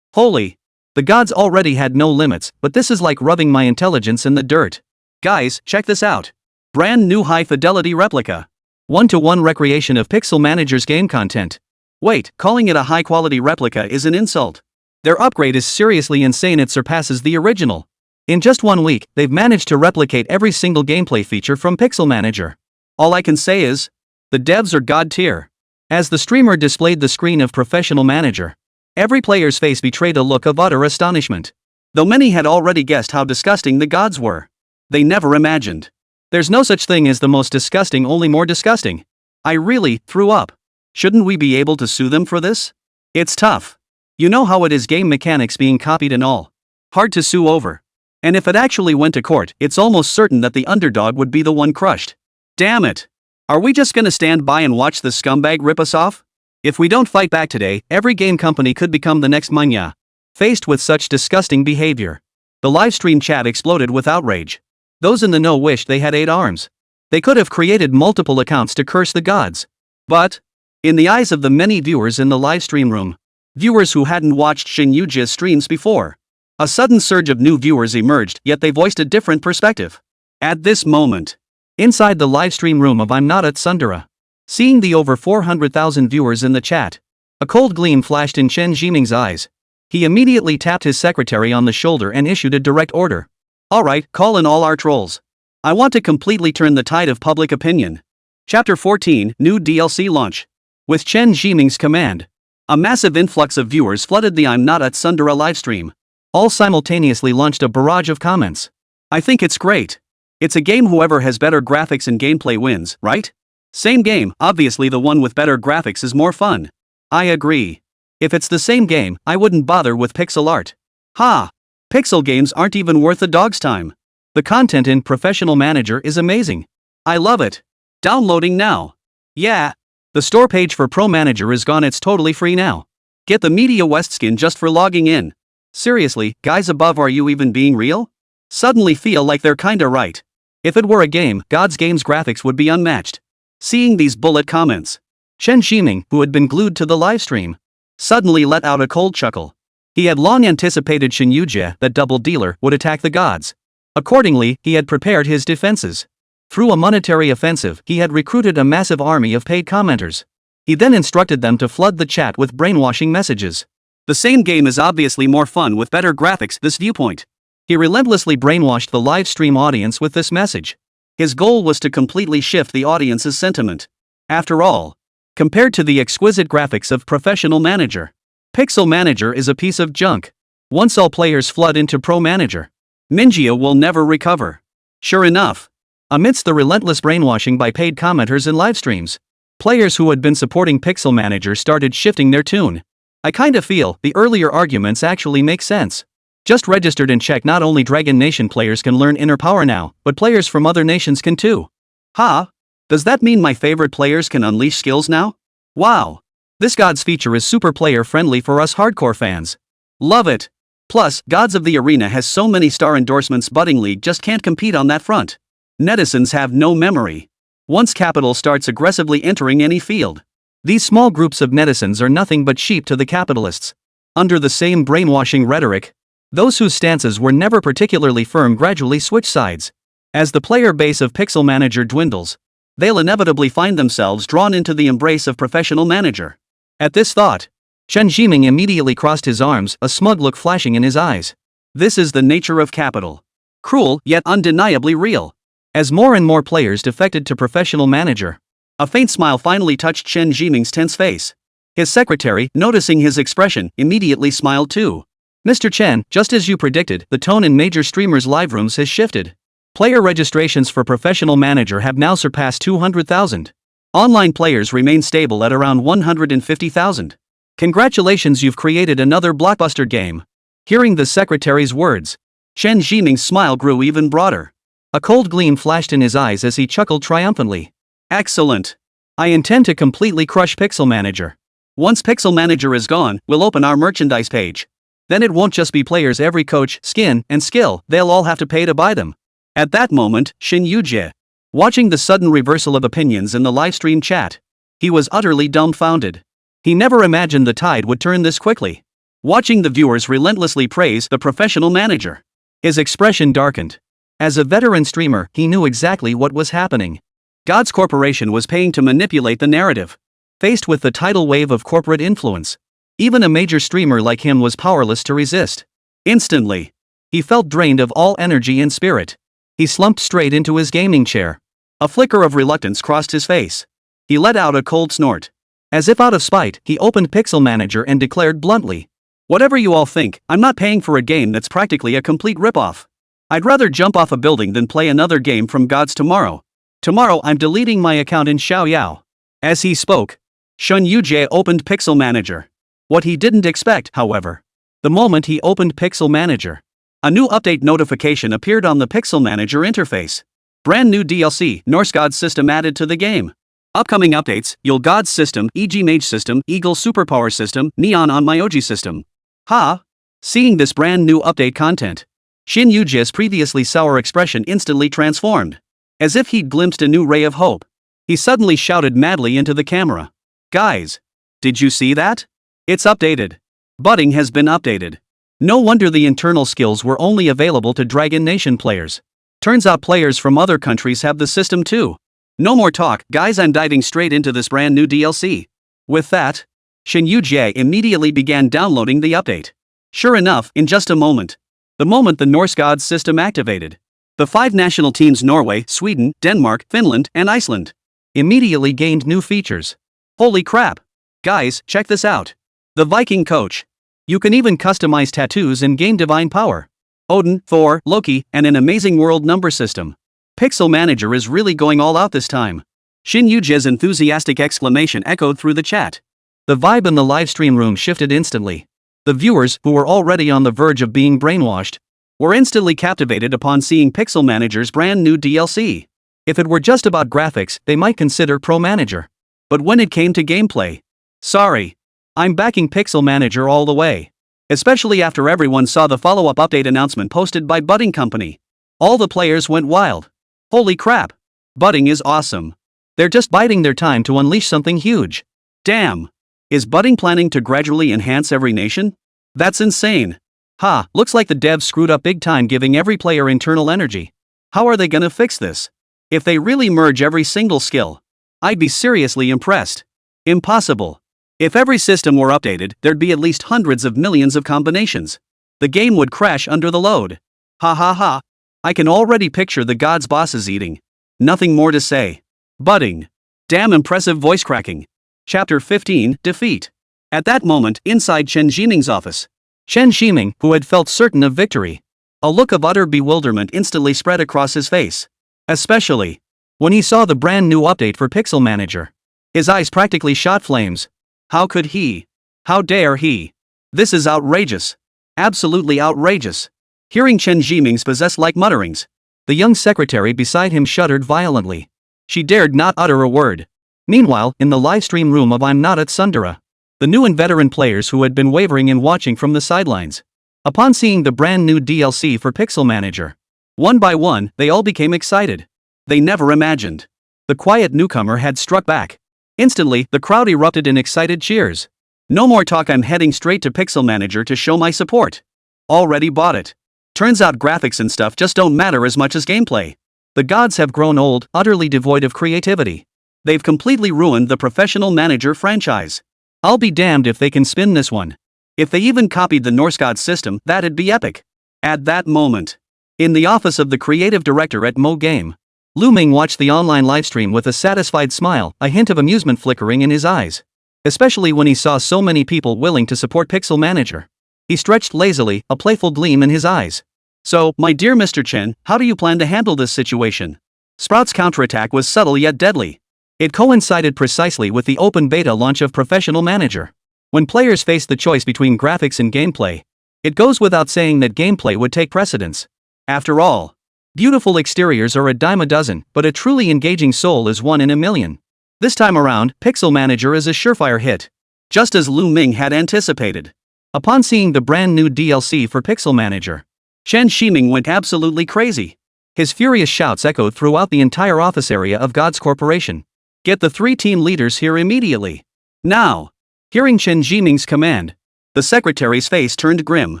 Holy! The gods already had no limits, but this is like rubbing my intelligence in the dirt. Guys, check this out. Brand new high-fidelity replica. 1-to-1 recreation of Pixel Manager's game content. Wait, calling it a high-quality replica is an insult. Their upgrade is seriously insane, it surpasses the original. In just 1 week, they've managed to replicate every single gameplay feature from Pixel Manager. All I can say is, the devs are god tier. As the streamer displayed the screen of Professional Manager, every player's face betrayed a look of utter astonishment. Though many had already guessed how disgusting the gods were. They never imagined. There's no such thing as the most disgusting, only more disgusting. I really threw up. Shouldn't we be able to sue them for this? It's tough. You know how it is, game mechanics being copied and all. Hard to sue over. And if it actually went to court, it's almost certain that the underdog would be the one crushed. Damn it. Are we just gonna stand by and watch the scumbag rip us off? If we don't fight back today, every game company could become the next Manhwa. Faced with such disgusting behavior, the livestream chat exploded with outrage. Those in the know wished they had 8 arms. They could have created multiple accounts to curse the gods. But, in the eyes of the many viewers in the livestream room, viewers who hadn't watched Xiā's streams before, a sudden surge of new viewers emerged, yet they voiced a different perspective. At this moment, inside the livestream room of I'm Not at Sundara, seeing the over 400,000 viewers in the chat, a cold gleam flashed in Chen Zhiming's eyes. He immediately tapped his secretary on the shoulder and issued a direct order. Alright, call in all our trolls. I want to completely turn the tide of public opinion. Chapter 14, New DLC Launch. With Chen Zhiming's command, a massive influx of viewers flooded the I'm Not at Sundara livestream. All simultaneously launched a barrage of comments. I think it's great. It's a game whoever has better graphics and gameplay wins, right? Same game, obviously the one with better graphics is more fun. I agree. If it's the same game, I wouldn't bother with pixel art. Ha! Pixel games aren't even worth a dog's time. The content in Professional Manager is amazing. I love it. Downloading now. Yeah. The store page for Pro Manager is gone, it's totally free now. Get the Media West skin just for logging in. Seriously, guys above, are you even being real? Suddenly feel like they're kinda right. If it were a game, God's Game's graphics would be unmatched. Seeing these bullet comments, Chen Zhiming, who had been glued to the livestream, suddenly let out a cold chuckle. He had long anticipated Xiā, that double dealer, would attack the gods. Accordingly, he had prepared his defenses. Through a monetary offensive, he had recruited a massive army of paid commenters. He then instructed them to flood the chat with brainwashing messages. The same game is obviously more fun with better graphics, this viewpoint. He relentlessly brainwashed the live stream audience with this message. His goal was to completely shift the audience's sentiment. After all, compared to the exquisite graphics of Professional Manager, Pixel Manager is a piece of junk. Once all players flood into Pro Manager, Manhwa will never recover. Sure enough, amidst the relentless brainwashing by paid commenters and livestreams, players who had been supporting Pixel Manager started shifting their tune. I kinda feel the earlier arguments actually make sense. Just registered and check, not only Dragon Nation players can learn inner power now, but players from other nations can too. Ha! Does that mean my favorite players can unleash skills now? Wow! This Gods feature is super player friendly for us hardcore fans. Love it! Plus, Gods of the Arena has so many star endorsements, Budding League just can't compete on that front. Netizens have no memory. Once capital starts aggressively entering any field, these small groups of netizens are nothing but sheep to the capitalists. Under the same brainwashing rhetoric, those whose stances were never particularly firm gradually switch sides. As the player base of Pixel Manager dwindles, they'll inevitably find themselves drawn into the embrace of Professional Manager. At this thought, Chen Zhiming immediately crossed his arms, a smug look flashing in his eyes. This is the nature of capital. Cruel, yet undeniably real. As more and more players defected to Professional Manager, a faint smile finally touched Chen Zhiming's tense face. His secretary, noticing his expression, immediately smiled too. Mr. Chen, just as you predicted, the tone in major streamers' live rooms has shifted. Player registrations for Professional Manager have now surpassed 200,000. Online players remain stable at around 150,000. Congratulations, you've created another blockbuster game. Hearing the secretary's words, Chen Zhiming's smile grew even broader. A cold gleam flashed in his eyes as he chuckled triumphantly. Excellent. I intend to completely crush Pixel Manager. Once Pixel Manager is gone, we'll open our merchandise page. Then it won't just be players, every coach, skin, and skill, they'll all have to pay to buy them. At that moment, Xiā, watching the sudden reversal of opinions in the livestream chat, he was utterly dumbfounded. He never imagined the tide would turn this quickly. Watching the viewers relentlessly praise the Professional Manager, his expression darkened. As a veteran streamer, he knew exactly what was happening. Gods Corporation was paying to manipulate the narrative. Faced with the tidal wave of corporate influence, even a major streamer like him was powerless to resist. Instantly, he felt drained of all energy and spirit. He slumped straight into his gaming chair. A flicker of reluctance crossed his face. He let out a cold snort. As if out of spite, he opened Pixel Manager and declared bluntly, Whatever you all think, I'm not paying for a game that's practically a complete ripoff. I'd rather jump off a building than play another game from Gods tomorrow. Tomorrow I'm deleting my account in Xiaoyao. As he spoke, Shun Yujie opened Pixel Manager. What he didn't expect, however, the moment he opened Pixel Manager, a new update notification appeared on the Pixel Manager interface. Brand new DLC, Norse Gods System added to the game. Upcoming updates, Yule Gods System, EG Mage System, Eagle Superpower System, Neon on Myoji System. Ha! Seeing this brand new update content, Shin Yujie's previously sour expression instantly transformed. As if he'd glimpsed a new ray of hope, he suddenly shouted madly into the camera. Guys! Did you see that? It's updated. Budding has been updated. No wonder the internal skills were only available to Dragon Nation players. Turns out players from other countries have the system too. No more talk, guys, I'm diving straight into this brand new DLC. With that, Shin Yujie immediately began downloading the update. Sure enough, in just a moment, the Norse Gods system activated, the 5 national teams Norway, Sweden, Denmark, Finland, and Iceland immediately gained new features. Holy crap! Guys, check this out. The Viking coach. You can even customize tattoos and gain divine power. Odin, Thor, Loki, and an amazing world number system. Pixel Manager is really going all out this time. Shin Yujie's enthusiastic exclamation echoed through the chat. The vibe in the livestream room shifted instantly. The viewers, who were already on the verge of being brainwashed, were instantly captivated upon seeing Pixel Manager's brand new DLC. If it were just about graphics, they might consider Pro Manager. But when it came to gameplay, sorry, I'm backing Pixel Manager all the way. Especially after everyone saw the follow-up update announcement posted by Budding Company. All the players went wild. Holy crap! Budding is awesome. They're just biding their time to unleash something huge. Damn! Is Budding planning to gradually enhance every nation? That's insane. Ha, looks like the devs screwed up big time giving every player internal energy. How are they gonna fix this? If they really merge every single skill, I'd be seriously impressed. Impossible. If every system were updated, there'd be at least hundreds of millions of combinations. The game would crash under the load. Ha ha ha. I can already picture the gods' bosses eating. Nothing more to say. Budding. Damn impressive voice cracking. Chapter 15, Defeat. At that moment, inside Chen Ximing's office, Chen Ximing, who had felt certain of victory, a look of utter bewilderment instantly spread across his face. Especially when he saw the brand new update for Pixel Manager. His eyes practically shot flames. How could he? How dare he? This is outrageous. Absolutely outrageous. Hearing Chen Ximing's possessed-like mutterings, the young secretary beside him shuddered violently. She dared not utter a word. Meanwhile, in the livestream room of I'm Not at Sundara, the new and veteran players who had been wavering in watching from the sidelines, upon seeing the brand new DLC for Pixel Manager, one by one, they all became excited. They never imagined the quiet newcomer had struck back. Instantly, the crowd erupted in excited cheers. No more talk, I'm heading straight to Pixel Manager to show my support. Already bought it. Turns out graphics and stuff just don't matter as much as gameplay. The gods have grown old, utterly devoid of creativity. They've completely ruined the Professional Manager franchise. I'll be damned if they can spin this one. If they even copied the Norse Gods system, that'd be epic. At that moment, in the office of the creative director at Mo Game, Lù Ming watched the online livestream with a satisfied smile, a hint of amusement flickering in his eyes. Especially when he saw so many people willing to support Pixel Manager. He stretched lazily, a playful gleam in his eyes. So, my dear Mr. Chen, how do you plan to handle this situation? Sprout's counterattack was subtle yet deadly. It coincided precisely with the open beta launch of Professional Manager. When players face the choice between graphics and gameplay, it goes without saying that gameplay would take precedence. After all, beautiful exteriors are a dime a dozen, but a truly engaging soul is one in a million. This time around, Pixel Manager is a surefire hit. Just as Lù Ming had anticipated. Upon seeing the brand new DLC for Pixel Manager, Chen Ximing went absolutely crazy. His furious shouts echoed throughout the entire office area of Gods Corporation. Get the 3 team leaders here immediately. Now! Hearing Chen Ximing's command, the secretary's face turned grim.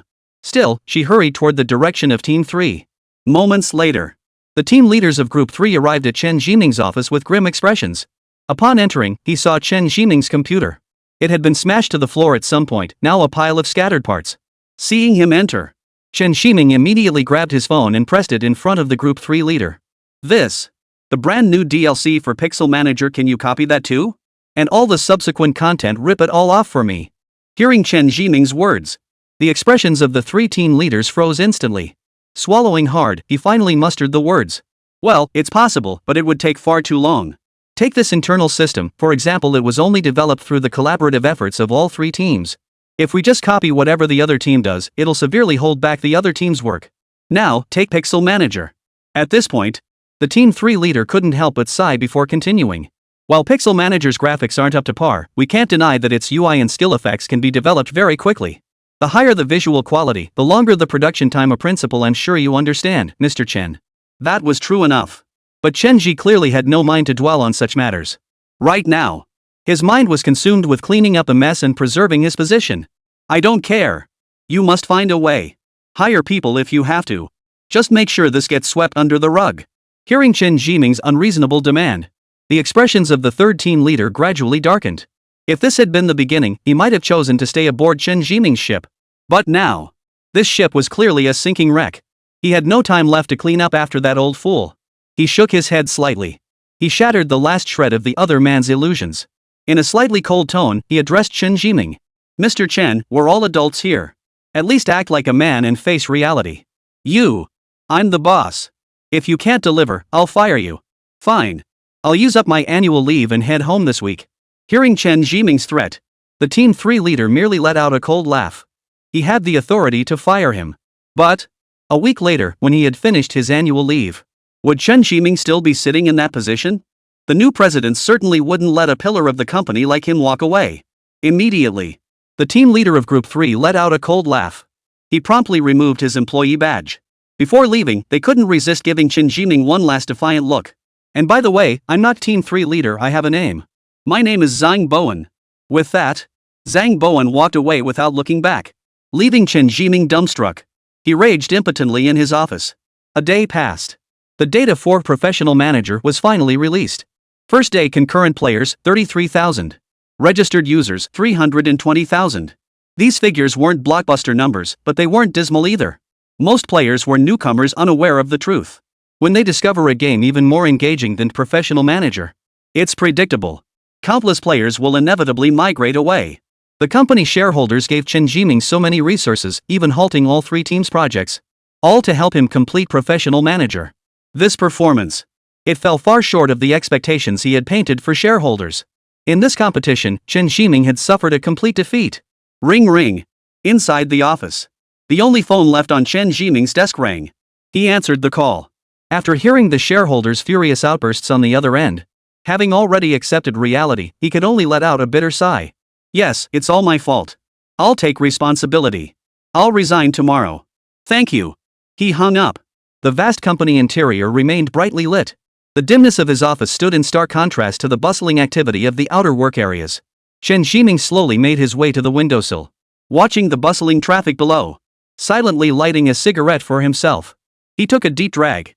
Still, she hurried toward the direction of Team 3. Moments later, the team leaders of Group 3 arrived at Chen Ximing's office with grim expressions. Upon entering, he saw Chen Ximing's computer. It had been smashed to the floor at some point, now a pile of scattered parts. Seeing him enter, Chen Ximing immediately grabbed his phone and pressed it in front of the Group 3 leader. This, the brand new DLC for Pixel Manager, can you copy that too? And all the subsequent content, rip it all off for me. Hearing Chen Ximing's words, The expressions of the 3 team leaders froze instantly. Swallowing hard, he finally mustered the words. Well, it's possible, but it would take far too long. Take this internal system, for example, it was only developed through the collaborative efforts of all 3 teams. If we just copy whatever the other team does, it'll severely hold back the other team's work. Now, take Pixel Manager. At this point, the Team 3 leader couldn't help but sigh before continuing. While Pixel Manager's graphics aren't up to par, we can't deny that its UI and skill effects can be developed very quickly. The higher the visual quality, the longer the production time. A principle I'm sure you understand, Mr. Chen. That was true enough. But Chen Ji clearly had no mind to dwell on such matters. Right now, his mind was consumed with cleaning up a mess and preserving his position. I don't care. You must find a way. Hire people if you have to. Just make sure this gets swept under the rug. Hearing Chen Jiming's unreasonable demand, the expressions of the 3rd team leader gradually darkened. If this had been the beginning, he might have chosen to stay aboard Chen Jiming's ship. But now, this ship was clearly a sinking wreck. He had no time left to clean up after that old fool. He shook his head slightly. He shattered the last shred of the other man's illusions. In a slightly cold tone, he addressed Chen Jiming. Mr. Chen, we're all adults here. At least act like a man and face reality. I'm the boss. If you can't deliver, I'll fire you. Fine. I'll use up my annual leave and head home this week. Hearing Chen Jiming's threat, the Team 3 leader merely let out a cold laugh. He had the authority to fire him. But, a week later, when he had finished his annual leave, would Chen Jiming still be sitting in that position? The new president certainly wouldn't let a pillar of the company like him walk away. Immediately, the team leader of Group 3 let out a cold laugh. He promptly removed his employee badge. Before leaving, they couldn't resist giving Chen Jiming one last defiant look. And by the way, I'm not Team 3 leader, I have a name. My name is Zhang Bowen. With that, Zhang Bowen walked away without looking back, leaving Chen Jiming dumbstruck. He raged impotently in his office. A day passed. The data for Professional Manager was finally released. First day concurrent players, 33,000. Registered users, 320,000. These figures weren't blockbuster numbers, but they weren't dismal either. Most players were newcomers unaware of the truth. When they discover a game even more engaging than Professional Manager, it's predictable. Countless players will inevitably migrate away. The company shareholders gave Chen Jiming so many resources, even halting all 3 teams' projects, all to help him complete Professional Manager. This performance, it fell far short of the expectations he had painted for shareholders. In this competition, Chen Jiming had suffered a complete defeat. Ring ring. Inside the office, the only phone left on Chen Jiming's desk rang. He answered the call. After hearing the shareholders' furious outbursts on the other end, having already accepted reality, he could only let out a bitter sigh. Yes, it's all my fault. I'll take responsibility. I'll resign tomorrow. Thank you. He hung up. The vast company interior remained brightly lit. The dimness of his office stood in stark contrast to the bustling activity of the outer work areas. Chen Jiming slowly made his way to the windowsill, watching the bustling traffic below, silently lighting a cigarette for himself. He took a deep drag.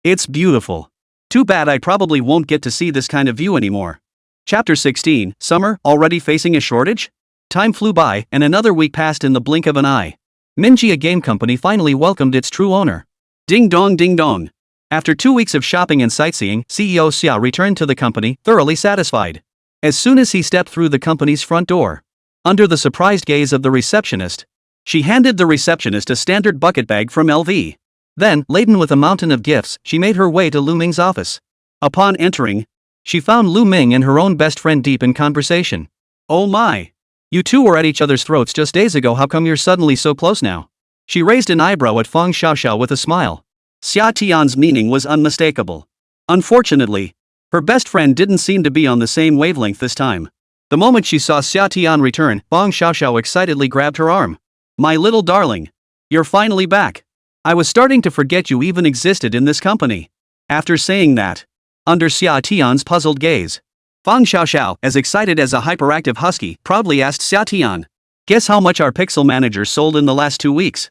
It's beautiful. Too bad I probably won't get to see this kind of view anymore. Chapter 16, Summer, already facing a shortage? Time flew by, and another week passed in the blink of an eye. Minjia Game Company finally welcomed its true owner. Ding dong ding dong. After 2 weeks of shopping and sightseeing, CEO Xià returned to the company, thoroughly satisfied. As soon as he stepped through the company's front door, under the surprised gaze of the receptionist, she handed the receptionist a standard bucket bag from LV. Then, laden with a mountain of gifts, she made her way to Lù Ming's office. Upon entering, she found Lù Ming and her own best friend deep in conversation. Oh my! You two were at each other's throats just days ago, how come you're suddenly so close now? She raised an eyebrow at Feng Xiaoxiao with a smile. Xià Tiān's meaning was unmistakable. Unfortunately, her best friend didn't seem to be on the same wavelength this time. The moment she saw Xià Tiān return, Feng Xiaoxiao excitedly grabbed her arm. My little darling! You're finally back! I was starting to forget you even existed in this company. After saying that, under Xià Tiān's puzzled gaze, Feng Xiaoxiao, as excited as a hyperactive husky, proudly asked Xià Tiān, "Guess how much our Pixel Manager sold in the last 2 weeks?"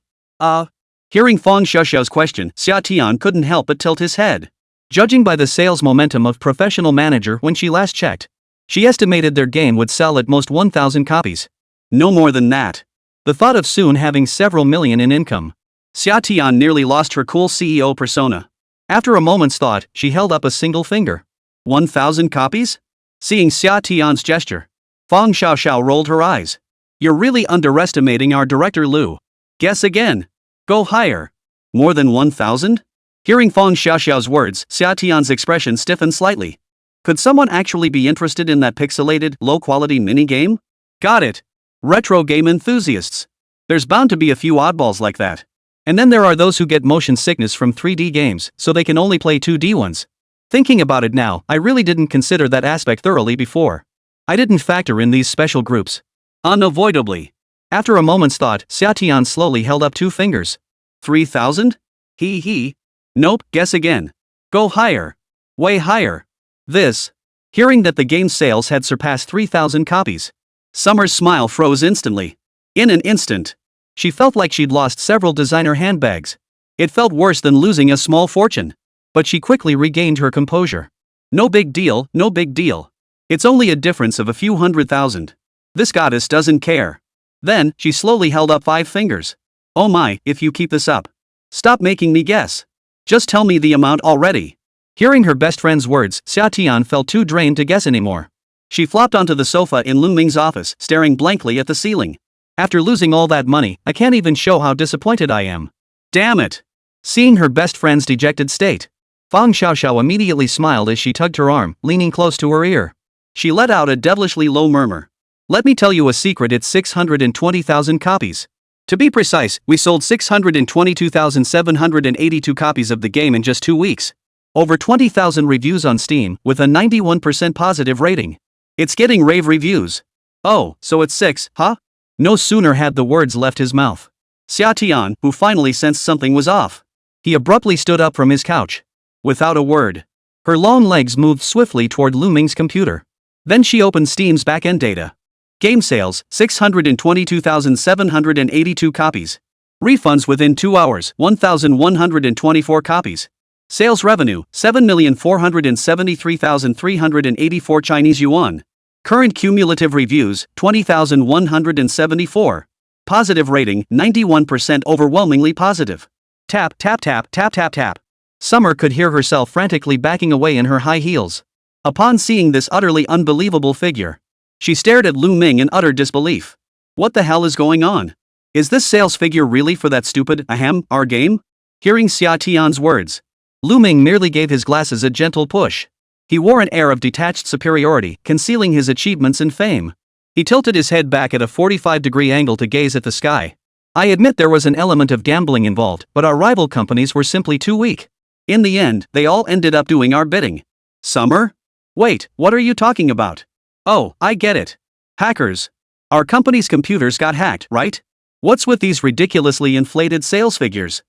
Hearing Feng Xiaoxiao's question, Xià Tiān couldn't help but tilt his head. Judging by the sales momentum of Professional Manager when she last checked, she estimated their game would sell at most 1,000 copies. No more than that. The thought of soon having several million in income, Xià Tiān nearly lost her cool CEO persona. After a moment's thought, she held up a single finger. 1,000 copies? Seeing Xià Tiān's gesture, Feng Xiaoxiao rolled her eyes. You're really underestimating our director Lù. Guess again. Go higher. More than 1,000? Hearing Fang Xiaoxiao's words, Xià Tiān's expression stiffened slightly. Could someone actually be interested in that pixelated, low-quality mini-game? Got it. Retro game enthusiasts. There's bound to be a few oddballs like that. And then there are those who get motion sickness from 3D games, so they can only play 2D ones. Thinking about it now, I really didn't consider that aspect thoroughly before. I didn't factor in these special groups. Unavoidably. After a moment's thought, Xià Tiān slowly held up 2 fingers. 3,000? He. Nope, guess again. Go higher. Way higher. This. Hearing that the game's sales had surpassed 3,000 copies. Summer's smile froze instantly. In an instant. She felt like she'd lost several designer handbags. It felt worse than losing a small fortune. But she quickly regained her composure. No big deal, no big deal. It's only a difference of a few 100,000. This goddess doesn't care. Then, she slowly held up 5 fingers. Oh my, if you keep this up. Stop making me guess. Just tell me the amount already. Hearing her best friend's words, Xià Tiān felt too drained to guess anymore. She flopped onto the sofa in Lù Ming's office, staring blankly at the ceiling. After losing all that money, I can't even show how disappointed I am. Damn it! Seeing her best friend's dejected state, Fang Xiaoxiao immediately smiled as she tugged her arm, leaning close to her ear. She let out a devilishly low murmur. Let me tell you a secret, it's 620,000 copies. To be precise, we sold 622,782 copies of the game in just 2 weeks. Over 20,000 reviews on Steam, with a 91% positive rating. It's getting rave reviews. Oh, so it's 6, huh? No sooner had the words left his mouth. Xià Tiān, who finally sensed something was off. He abruptly stood up from his couch. Without a word. Her long legs moved swiftly toward Lù Ming's computer. Then she opened Steam's backend data. Game sales, 622,782 copies. Refunds within 2 hours, 1,124 copies. Sales revenue, 7,473,384 Chinese yuan. Current cumulative reviews, 20,174. Positive rating, 91% overwhelmingly positive. Tap, tap, tap, tap, tap, tap. Summer could hear herself frantically backing away in her high heels. Upon seeing this utterly unbelievable figure, she stared at Lù Ming in utter disbelief. What the hell is going on? Is this sales figure really for that stupid, our game? Hearing Xià Tiān's words, Lù Ming merely gave his glasses a gentle push. He wore an air of detached superiority, concealing his achievements and fame. He tilted his head back at a 45-degree angle to gaze at the sky. I admit there was an element of gambling involved, but our rival companies were simply too weak. In the end, they all ended up doing our bidding. Summer? Wait, what are you talking about? Oh, I get it. Hackers. Our company's computers got hacked, right? What's with these ridiculously inflated sales figures?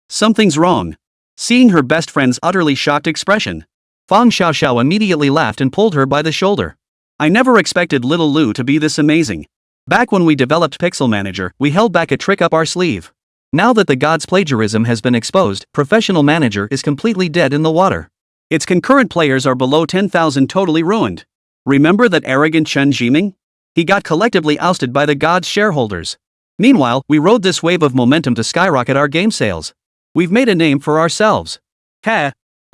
Something's wrong. Seeing her best friend's utterly shocked expression, Fang Xiaoxiao immediately laughed and pulled her by the shoulder. I never expected little Lù to be this amazing. Back when we developed Pixel Manager, we held back a trick up our sleeve. Now that the god's plagiarism has been exposed, Professional Manager is completely dead in the water. Its concurrent players are below 10,000, totally ruined. Remember that arrogant Chen Zhiming? He got collectively ousted by the god's shareholders. Meanwhile, we rode this wave of momentum to skyrocket our game sales. We've made a name for ourselves.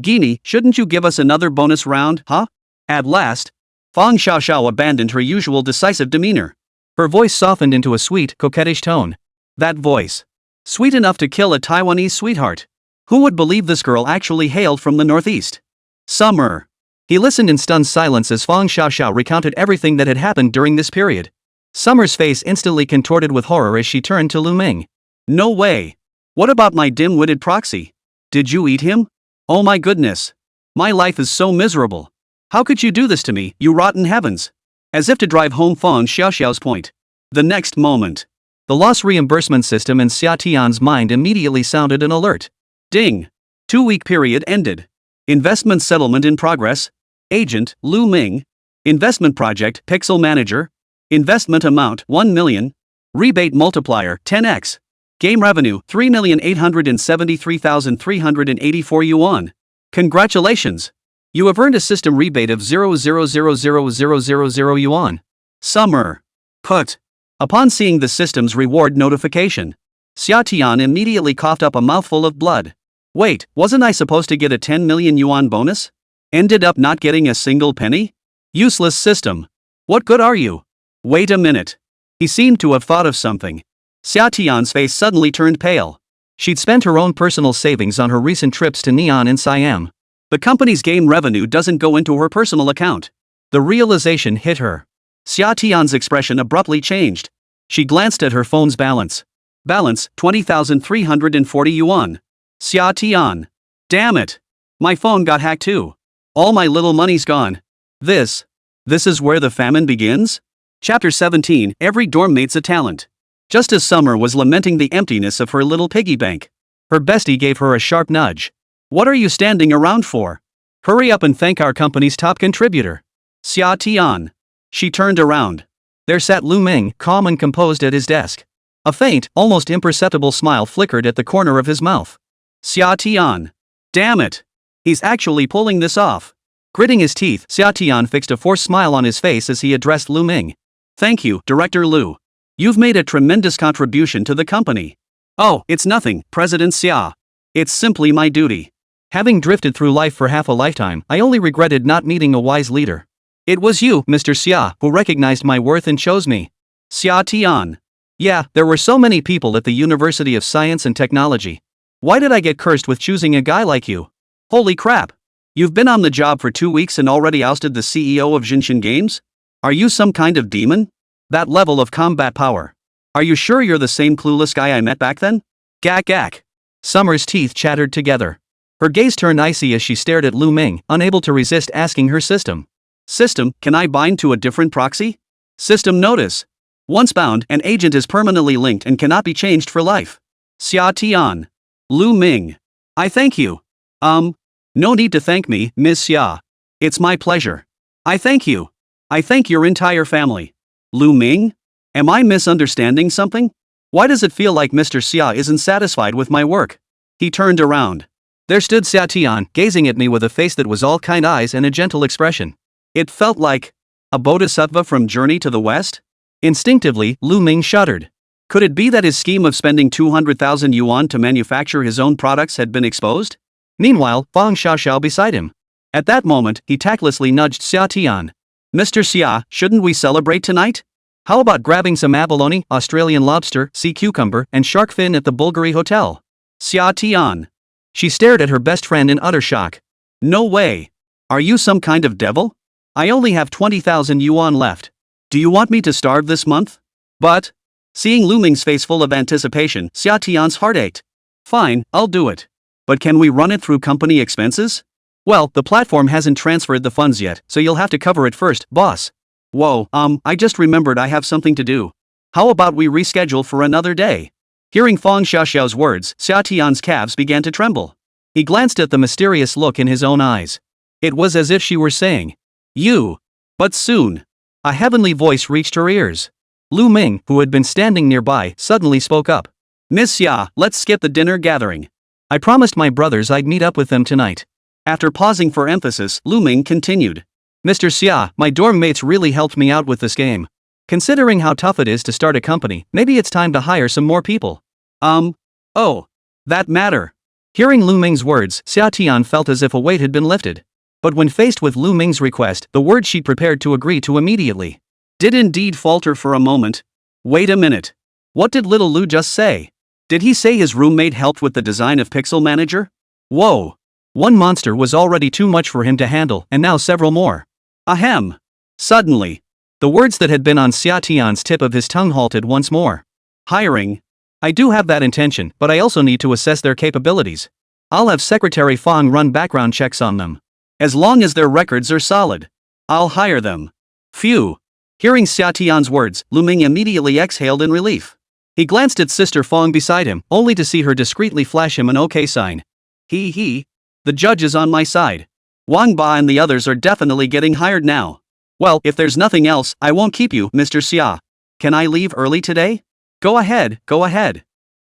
Guinea, shouldn't you give us another bonus round, huh? At last, Fang Xiaoxiao abandoned her usual decisive demeanor. Her voice softened into a sweet, coquettish tone. That voice. Sweet enough to kill a Taiwanese sweetheart. Who would believe this girl actually hailed from the northeast? Summer. He listened in stunned silence as Fang Xiaoxiao recounted everything that had happened during this period. Summer's face instantly contorted with horror as she turned to Lù Ming. No way. What about my dim-witted proxy? Did you eat him? Oh my goodness. My life is so miserable. How could you do this to me, you rotten heavens? As if to drive home Fang Xiaoxiao's point. The next moment, the loss reimbursement system in Xià Tiān's mind immediately sounded an alert. Ding. 2-week period ended. Investment settlement in progress. Agent, Lù Ming. Investment project, Pixel Manager. Investment amount, 1 million. Rebate multiplier, 10x. Game revenue, 3,873,384 yuan. Congratulations. You have earned a system rebate of 0.0000000 yuan. Summer. Put. Upon seeing the system's reward notification, Xià Tiān immediately coughed up a mouthful of blood. Wait, wasn't I supposed to get a 10 million yuan bonus? Ended up not getting a single penny? Useless system. What good are you? Wait a minute. He seemed to have thought of something. Xià Tiān's face suddenly turned pale. She'd spent her own personal savings on her recent trips to Neon and Siam. The company's game revenue doesn't go into her personal account. The realization hit her. Xià Tiān's expression abruptly changed. She glanced at her phone's balance. Balance, 20,340 yuan. Xià Tiān. Damn it. My phone got hacked too. All my little money's gone. This is where the famine begins? Chapter 17, Every dorm mate's a talent. Just as Summer was lamenting the emptiness of her little piggy bank, her bestie gave her a sharp nudge. What are you standing around for? Hurry up and thank our company's top contributor. Xià Tiān. She turned around. There sat Lù Ming, calm and composed at his desk. A faint, almost imperceptible smile flickered at the corner of his mouth. Xià Tiān. Damn it. He's actually pulling this off. Gritting his teeth, Xià Tiān fixed a forced smile on his face as he addressed Lù Ming. Thank you, Director Lù. You've made a tremendous contribution to the company. Oh, it's nothing, President Sia. It's simply my duty. Having drifted through life for half a lifetime, I only regretted not meeting a wise leader. It was you, Mr. Sia, who recognized my worth and chose me. Xià Tiān. Yeah, there were so many people at the University of Science and Technology. Why did I get cursed with choosing a guy like you? Holy crap. You've been on the job for 2 weeks and already ousted the CEO of Jinshin Games? Are you some kind of demon? That level of combat power. Are you sure you're the same clueless guy I met back then? Gak gak. Summer's teeth chattered together. Her gaze turned icy as she stared at Lù Ming, unable to resist asking her system. System, can I bind to a different proxy? System notice. Once bound, an agent is permanently linked and cannot be changed for life. Xià Tiān. Lù Ming. I thank you. No need to thank me, Ms. Xia. It's my pleasure. I thank you. I thank your entire family. Lù Ming? Am I misunderstanding something? Why does it feel like Mr. Xia isn't satisfied with my work? He turned around. There stood Xià Tiān, gazing at me with a face that was all kind eyes and a gentle expression. It felt like a bodhisattva from Journey to the West? Instinctively, Lù Ming shuddered. Could it be that his scheme of spending 200,000 yuan to manufacture his own products had been exposed? Meanwhile, Fang Xiaoxiao beside him. At that moment, he tactlessly nudged Xià Tiān. Mr. Xia, shouldn't we celebrate tonight? How about grabbing some abalone, Australian lobster, sea cucumber, and shark fin at the Bulgari Hotel? Xià Tiān. She stared at her best friend in utter shock. No way. Are you some kind of devil? I only have 20,000 yuan left. Do you want me to starve this month? But, seeing Lù Ming's face full of anticipation, Xià Tiān's heart ached. Fine, I'll do it. But can we run it through company expenses? Well, the platform hasn't transferred the funds yet, so you'll have to cover it first, boss. Whoa, I just remembered I have something to do. How about we reschedule for another day? Hearing Fang Xiaoxiao's words, Xià Tiān's calves began to tremble. He glanced at the mysterious look in his own eyes. It was as if she were saying, you. But soon. A heavenly voice reached her ears. Lù Ming, who had been standing nearby, suddenly spoke up. Miss Xia, let's skip the dinner gathering. I promised my brothers I'd meet up with them tonight. After pausing for emphasis, Lù Ming continued. Mr. Xia, my dorm mates really helped me out with this game. Considering how tough it is to start a company, maybe it's time to hire some more people. Oh. That matter. Hearing Lù Ming's words, Xià Tiān felt as if a weight had been lifted. But when faced with Lù Ming's request, the words she'd prepared to agree to immediately did indeed falter for a moment. Wait a minute. What did little Lù just say? Did he say his roommate helped with the design of Pixel Manager? Whoa. One monster was already too much for him to handle, and now several more. Ahem. Suddenly, the words that had been on Xià Tiān's tip of his tongue halted once more. Hiring. I do have that intention, but I also need to assess their capabilities. I'll have Secretary Fang run background checks on them. As long as their records are solid, I'll hire them. Phew. Hearing Xià Tiān's words, Lù Ming immediately exhaled in relief. He glanced at Sister Fang beside him, only to see her discreetly flash him an OK sign. The judge is on my side. Wang Ba and the others are definitely getting hired now. Well, if there's nothing else, I won't keep you, Mr. Xia. Can I leave early today? Go ahead.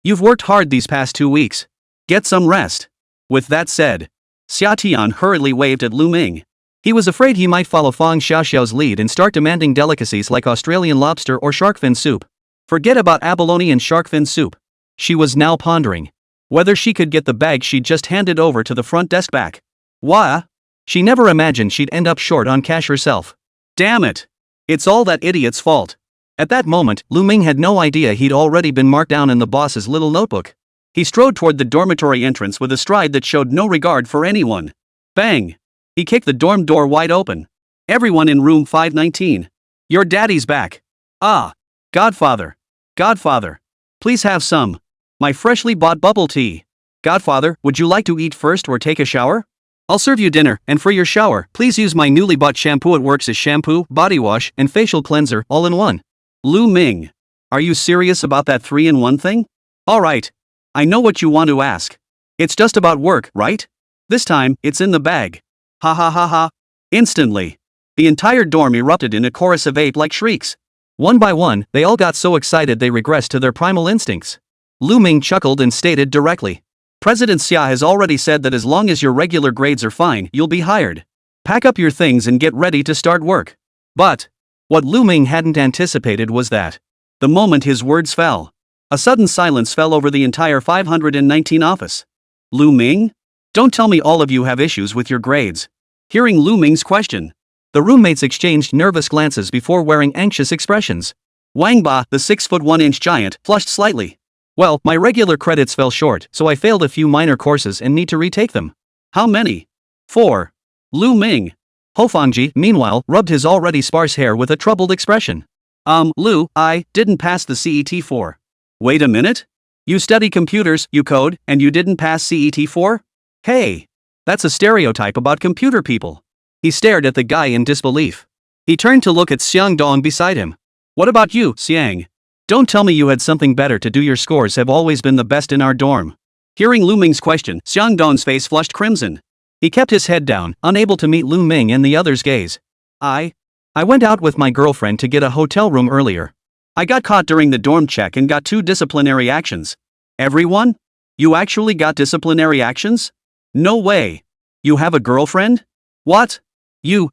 You've worked hard these past 2 weeks. Get some rest. With that said, Xià Tiān hurriedly waved at Lù Ming. He was afraid he might follow Fang Xiaoxiao's lead and start demanding delicacies like Australian lobster or shark fin soup. Forget about abalone and shark fin soup. She was now pondering whether she could get the bag she'd just handed over to the front desk back. Why? She never imagined she'd end up short on cash herself. Damn it. It's all that idiot's fault. At that moment, Lù Ming had no idea he'd already been marked down in the boss's little notebook. He strode toward the dormitory entrance with a stride that showed no regard for anyone. Bang! He kicked the dorm door wide open. Everyone in room 519. Your daddy's back. Ah! Godfather. Godfather. Please have some. My freshly bought bubble tea. Godfather, would you like to eat first or take a shower? I'll serve you dinner, and for your shower, please use my newly bought shampoo. It works as shampoo, body wash, and facial cleanser, all in one. Lù Ming. Are you serious about that 3-in-1 thing? Alright. I know what you want to ask. It's just about work, right? This time, it's in the bag. Ha ha ha ha. Instantly. The entire dorm erupted in a chorus of ape-like shrieks. One by one, they all got so excited they regressed to their primal instincts. Lù Ming chuckled and stated directly. President Sia has already said that as long as your regular grades are fine, you'll be hired. Pack up your things and get ready to start work. But what Lù Ming hadn't anticipated was that the moment his words fell, a sudden silence fell over the entire 519 office. Lù Ming? Don't tell me all of you have issues with your grades. Hearing Lù Ming's question, the roommates exchanged nervous glances before wearing anxious expressions. Wang Ba, the 6'1" giant, flushed slightly. Well, my regular credits fell short, so I failed a few minor courses and need to retake them. How many? 4. Lù Ming. Hofangji, meanwhile, rubbed his already sparse hair with a troubled expression. Lù, I didn't pass the CET-4. Wait a minute? You study computers, you code, and you didn't pass CET-4? Hey! That's a stereotype about computer people. He stared at the guy in disbelief. He turned to look at Xiang Dong beside him. What about you, Xiang? Don't tell me you had something better to do. Your scores have always been the best in our dorm. Hearing Lù Ming's question, Xiang Dong's face flushed crimson. He kept his head down, unable to meet Lù Ming and the other's gaze. I went out with my girlfriend to get a hotel room earlier. I got caught during the dorm check and got 2 disciplinary actions. Everyone? You actually got disciplinary actions? No way. You have a girlfriend? What? You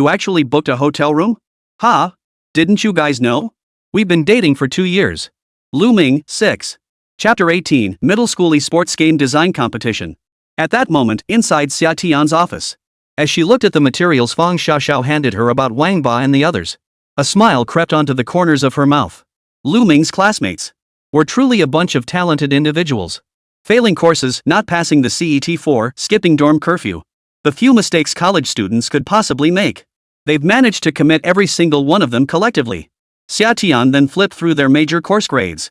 actually booked a hotel room? Huh? Didn't you guys know? We've been dating for 2 years. Lù Ming, 6. Chapter 18, Middle School Esports Game Design Competition. At that moment, inside Xià Tiān's office. As she looked at the materials Fang Xiaoxiao handed her about Wang Ba and the others, a smile crept onto the corners of her mouth. Lù Ming's classmates were truly a bunch of talented individuals. Failing courses, not passing the CET-4, skipping dorm curfew. The few mistakes college students could possibly make. They've managed to commit every single one of them collectively. Xià Tiān then flipped through their major course grades.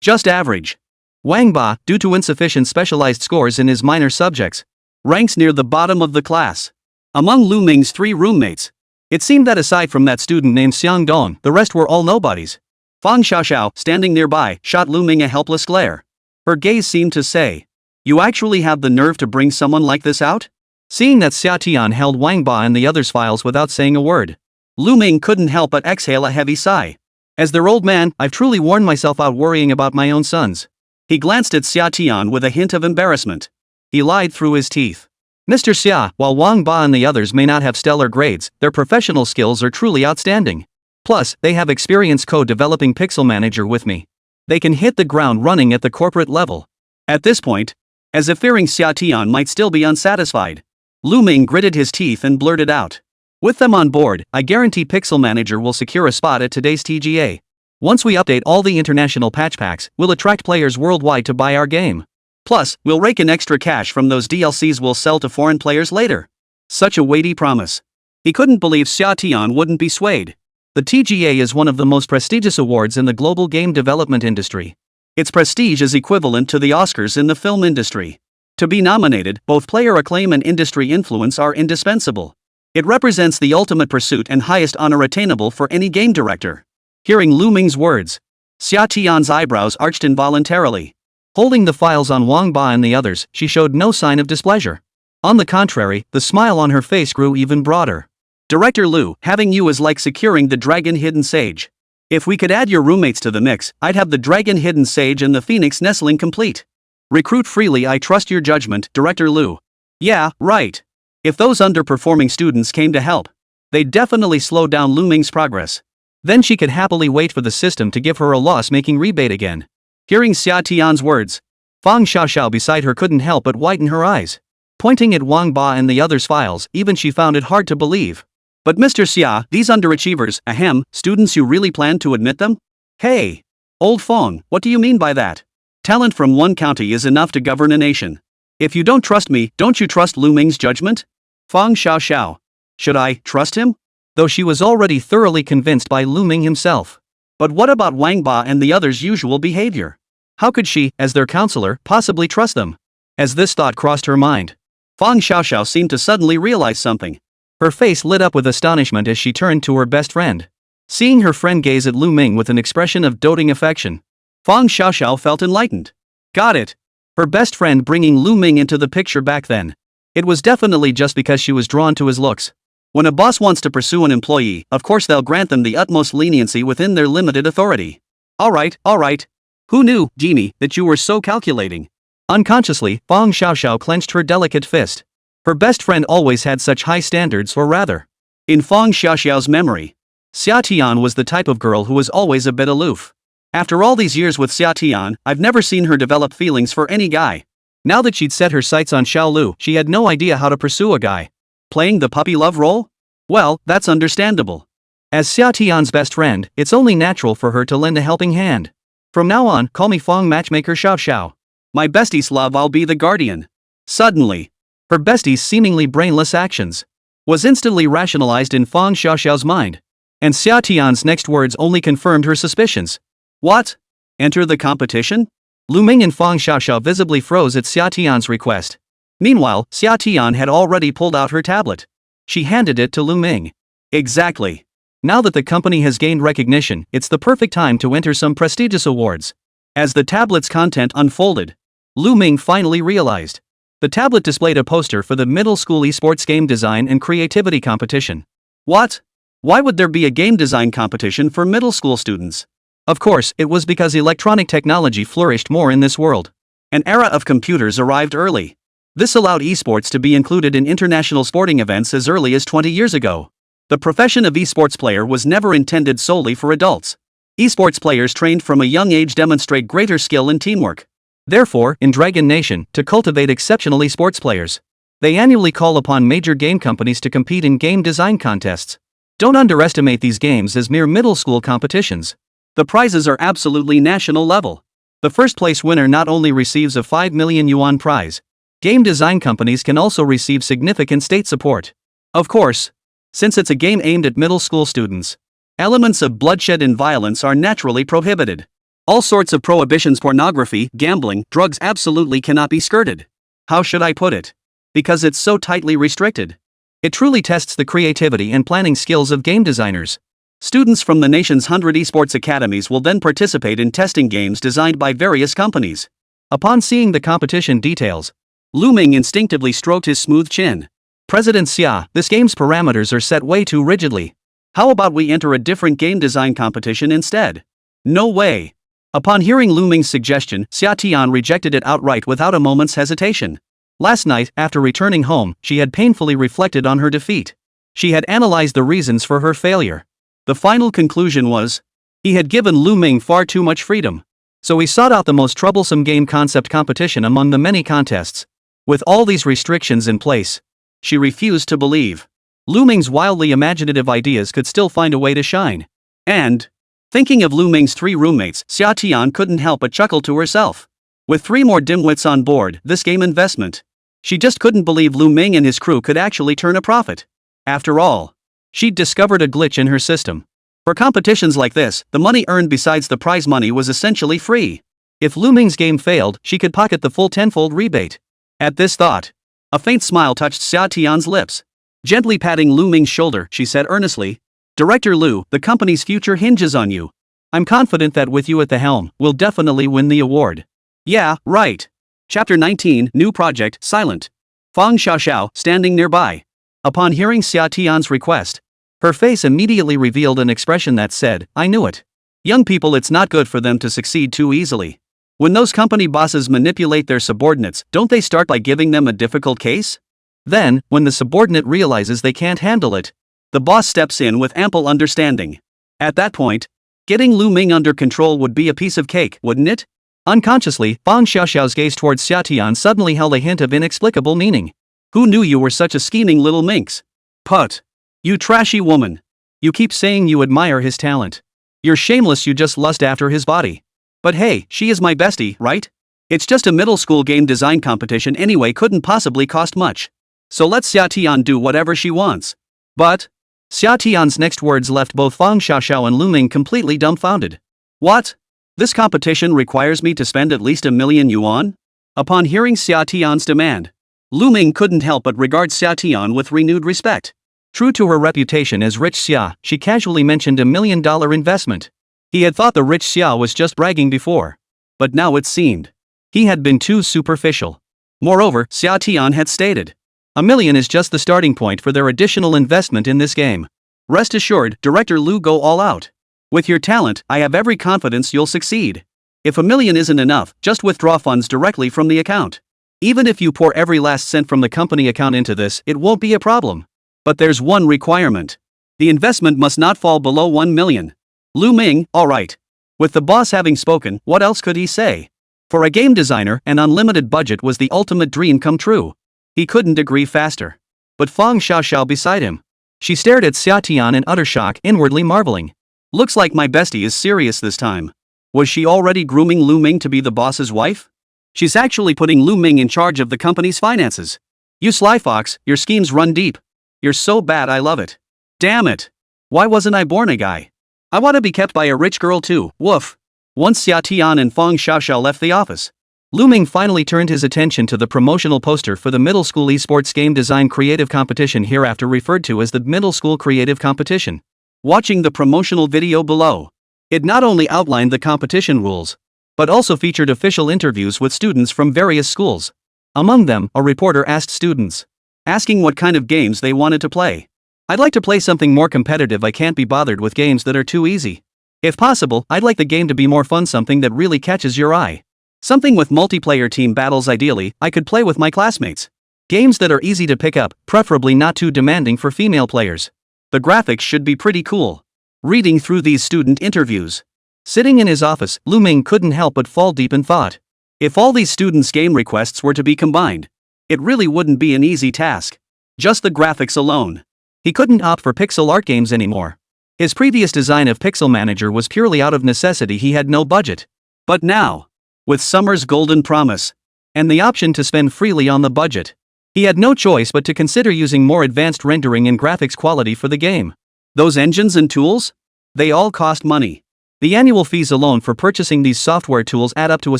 Just average. Wang Ba, due to insufficient specialized scores in his minor subjects, ranks near the bottom of the class. Among Lù Ming's 3 roommates, it seemed that aside from that student named Xiang Dong, the rest were all nobodies. Fang Xiaoxiao, standing nearby, shot Lù Ming a helpless glare. Her gaze seemed to say, "You actually have the nerve to bring someone like this out?" Seeing that Xià Tiān held Wang Ba and the others' files without saying a word, Lù Ming couldn't help but exhale a heavy sigh. As their old man, I've truly worn myself out worrying about my own sons. He glanced at Xià Tiān with a hint of embarrassment. He lied through his teeth. Mr. Xia, while Wang Ba and the others may not have stellar grades, their professional skills are truly outstanding. Plus, they have experience co-developing Pixel Manager with me. They can hit the ground running at the corporate level. At this point, as if fearing Xià Tiān might still be unsatisfied, Lù Ming gritted his teeth and blurted out. With them on board, I guarantee Pixel Manager will secure a spot at today's TGA. Once we update all the international patch packs, we'll attract players worldwide to buy our game. Plus, we'll rake in extra cash from those DLCs we'll sell to foreign players later. Such a weighty promise. He couldn't believe Xià Tiān wouldn't be swayed. The TGA is one of the most prestigious awards in the global game development industry. Its prestige is equivalent to the Oscars in the film industry. To be nominated, both player acclaim and industry influence are indispensable. It represents the ultimate pursuit and highest honor attainable for any game director. Hearing Lù Ming's words, Xià Tiān's eyebrows arched involuntarily. Holding the files on Wang Ba and the others, she showed no sign of displeasure. On the contrary, the smile on her face grew even broader. Director Lù, having you is like securing the Dragon Hidden Sage. If we could add your roommates to the mix, I'd have the Dragon Hidden Sage and the Phoenix Nestling complete. Recruit freely. I trust your judgment, Director Lù. Yeah, right. If those underperforming students came to help, they'd definitely slow down Lù Ming's progress. Then she could happily wait for the system to give her a loss-making rebate again. Hearing Xià Tiān's words, Fang Xiaoxiao beside her couldn't help but widen her eyes. Pointing at Wang Ba and the others' files, even she found it hard to believe. But Mr. Sia, these underachievers, ahem, students, you really plan to admit them? Hey! Old Fong, what do you mean by that? Talent from one county is enough to govern a nation. If you don't trust me, don't you trust Lù Ming's judgment? Fong Xiao. Should I trust him? Though she was already thoroughly convinced by Lù Ming himself. But what about Wang Ba and the others' usual behavior? How could she, as their counselor, possibly trust them? As this thought crossed her mind, Fong Xiao seemed to suddenly realize something. Her face lit up with astonishment as she turned to her best friend. Seeing her friend gaze at Lù Ming with an expression of doting affection, Fong Xiao felt enlightened. Got it. Her best friend bringing Lù Ming into the picture back then. It was definitely just because she was drawn to his looks. When a boss wants to pursue an employee, of course they'll grant them the utmost leniency within their limited authority. Alright. Who knew, Genie, that you were so calculating? Unconsciously, Fong Xiao clenched her delicate fist. Her best friend always had such high standards, or rather. In Fong Xiao's memory, Xià Tiān was the type of girl who was always a bit aloof. After all these years with Xià Tiān, I've never seen her develop feelings for any guy. Now that she'd set her sights on Xiao Lu, she had no idea how to pursue a guy. Playing the puppy love role? Well, that's understandable. As Xià Tiān's best friend, it's only natural for her to lend a helping hand. From now on, call me Fong Matchmaker Xiao. My bestie's love, I'll be the guardian. Suddenly, her bestie's seemingly brainless actions was instantly rationalized in Fong Xiao's mind. And Xià Tiān's next words only confirmed her suspicions. What? Enter the competition? Lù Ming and Fong Xiao visibly froze at Xià Tiān's request. Meanwhile, Xià Tiān had already pulled out her tablet. She handed it to Lù Ming. Exactly. Now that the company has gained recognition, it's the perfect time to enter some prestigious awards. As the tablet's content unfolded, Lù Ming finally realized. The tablet displayed a poster for the middle school esports game design and creativity competition. What? Why would there be a game design competition for middle school students? Of course, it was because electronic technology flourished more in this world. An era of computers arrived early. This allowed esports to be included in international sporting events as early as 20 years ago. The profession of esports player was never intended solely for adults. Esports players trained from a young age demonstrate greater skill and teamwork. Therefore, in Dragon Nation, to cultivate exceptional esports players, they annually call upon major game companies to compete in game design contests. Don't underestimate these games as mere middle school competitions. The prizes are absolutely national level. The first place winner not only receives a 5 million yuan prize, game design companies can also receive significant state support. Of course, since it's a game aimed at middle school students, elements of bloodshed and violence are naturally prohibited. All sorts of prohibitions, pornography, gambling, drugs absolutely cannot be skirted. How should I put it? Because it's so tightly restricted. It truly tests the creativity and planning skills of game designers. Students from the nation's 100 esports academies will then participate in testing games designed by various companies. Upon seeing the competition details, Lù Ming instinctively stroked his smooth chin. President Sia, this game's parameters are set way too rigidly. How about we enter a different game design competition instead? No way. Upon hearing Lù Ming's suggestion, Xià Tiān rejected it outright without a moment's hesitation. Last night, after returning home, she had painfully reflected on her defeat. She had analyzed the reasons for her failure. The final conclusion was, he had given Lù Ming far too much freedom. So he sought out the most troublesome game concept competition among the many contests. With all these restrictions in place, she refused to believe Lù Ming's wildly imaginative ideas could still find a way to shine. And, thinking of Lù Ming's 3 roommates, Xià Tiān couldn't help but chuckle to herself. With 3 more dimwits on board this game investment, she just couldn't believe Lù Ming and his crew could actually turn a profit. After all, she'd discovered a glitch in her system. For competitions like this, the money earned besides the prize money was essentially free. If Lù Ming's game failed, she could pocket the full tenfold rebate. At this thought, a faint smile touched Xià Tiān's lips. Gently patting Lù Ming's shoulder, she said earnestly, "Director Lù, the company's future hinges on you. I'm confident that with you at the helm, we'll definitely win the award." Yeah, right. Chapter 19, New Project, Silent. Fong Xiao, standing nearby. Upon hearing Xià Tiān's request, her face immediately revealed an expression that said, "I knew it." Young people, it's not good for them to succeed too easily. When those company bosses manipulate their subordinates, don't they start by giving them a difficult case? Then, when the subordinate realizes they can't handle it, the boss steps in with ample understanding. At that point, getting Lù Ming under control would be a piece of cake, wouldn't it? Unconsciously, Fong Xiao's gaze towards Xià Tiān suddenly held a hint of inexplicable meaning. Who knew you were such a scheming little minx? Put. You trashy woman. You keep saying you admire his talent. You're shameless, you just lust after his body. But hey, she is my bestie, right? It's just a middle school game design competition anyway, couldn't possibly cost much. So let Xià Tiān do whatever she wants. But Xià Tiān's next words left both Fang Xiaoxiao and Lù Ming completely dumbfounded. What? This competition requires me to spend at least 1 million yuan? Upon hearing Xià Tiān's demand, Lù Ming couldn't help but regard Xià Tiān with renewed respect. True to her reputation as rich Xia, she casually mentioned $1 million investment. He had thought the rich Xia was just bragging before. But now it seemed he had been too superficial. Moreover, Xià Tiān had stated, $1 million is just the starting point for their additional investment in this game. Rest assured, Director Lù, go all out. With your talent, I have every confidence you'll succeed. If $1 million isn't enough, just withdraw funds directly from the account. Even if you pour every last cent from the company account into this, it won't be a problem. But there's one requirement. The investment must not fall below 1 million. Lù Ming, alright. With the boss having spoken, what else could he say? For a game designer, an unlimited budget was the ultimate dream come true. He couldn't agree faster. But Fang Xiaoxiao beside him. She stared at Xià Tiān in utter shock, inwardly marveling. Looks like my bestie is serious this time. Was she already grooming Lù Ming to be the boss's wife? She's actually putting Lù Ming in charge of the company's finances. You sly fox, your schemes run deep. You're so bad, I love it. Damn it. Why wasn't I born a guy? I want to be kept by a rich girl too, woof. Once Xià Tiān and Fang Xiaoxiao left the office, Lù Ming finally turned his attention to the promotional poster for the middle school esports game design creative competition, hereafter referred to as the middle school creative competition. Watching the promotional video below, it not only outlined the competition rules, but also featured official interviews with students from various schools. Among them, a reporter asked students, asking what kind of games they wanted to play. I'd like to play something more competitive, I can't be bothered with games that are too easy. If possible, I'd like the game to be more fun, something that really catches your eye. Something with multiplayer team battles, ideally, I could play with my classmates. Games that are easy to pick up, preferably not too demanding for female players. The graphics should be pretty cool. Reading through these student interviews, sitting in his office, Lù Ming couldn't help but fall deep in thought. If all these students' game requests were to be combined, it really wouldn't be an easy task. Just the graphics alone. He couldn't opt for pixel art games anymore. His previous design of Pixel Manager was purely out of necessity, he had no budget. But now, with Summer's golden promise, and the option to spend freely on the budget, he had no choice but to consider using more advanced rendering and graphics quality for the game. Those engines and tools? They all cost money. The annual fees alone for purchasing these software tools add up to a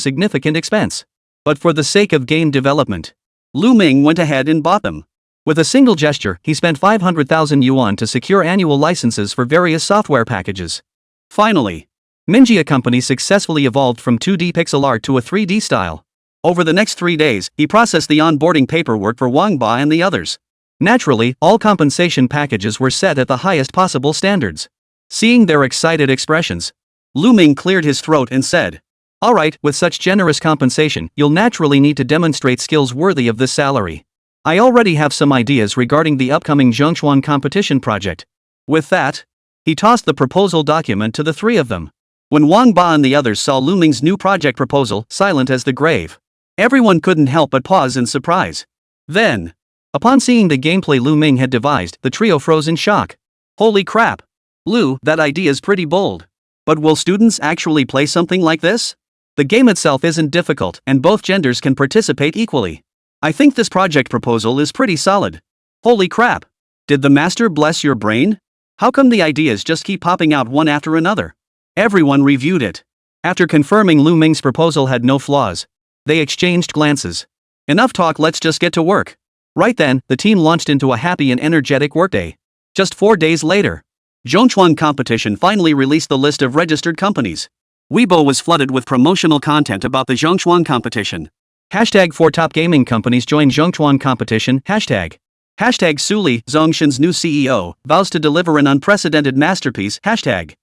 significant expense. But for the sake of game development, Lù Ming went ahead and bought them. With a single gesture, he spent 500,000 yuan to secure annual licenses for various software packages. Finally, Mingya Company successfully evolved from 2D pixel art to a 3D style. Over the next 3 days, he processed the onboarding paperwork for Wang Ba and the others. Naturally, all compensation packages were set at the highest possible standards. Seeing their excited expressions, Lù Ming cleared his throat and said, "Alright, with such generous compensation, you'll naturally need to demonstrate skills worthy of this salary. I already have some ideas regarding the upcoming Zhongchuan competition project." With that, he tossed the proposal document to the three of them. When Wang Ba and the others saw Lù Ming's new project proposal, silent as the grave, everyone couldn't help but pause in surprise. Then, upon seeing the gameplay Lù Ming had devised, the trio froze in shock. Holy crap! Lù, that idea's pretty bold. But will students actually play something like this? The game itself isn't difficult, and both genders can participate equally. I think this project proposal is pretty solid. Holy crap! Did the master bless your brain? How come the ideas just keep popping out one after another? Everyone reviewed it. After confirming Lù Ming's proposal had no flaws, they exchanged glances. Enough talk, let's just get to work. Right then, the team launched into a happy and energetic workday. Just 4 days later, Zhongchuan competition finally released the list of registered companies. Weibo was flooded with promotional content about the Zhongchuan competition. Hashtag 4 top gaming companies join Zhongchuan competition. Hashtag Suli, Zongshan's new CEO, vows to deliver an unprecedented masterpiece. Hashtag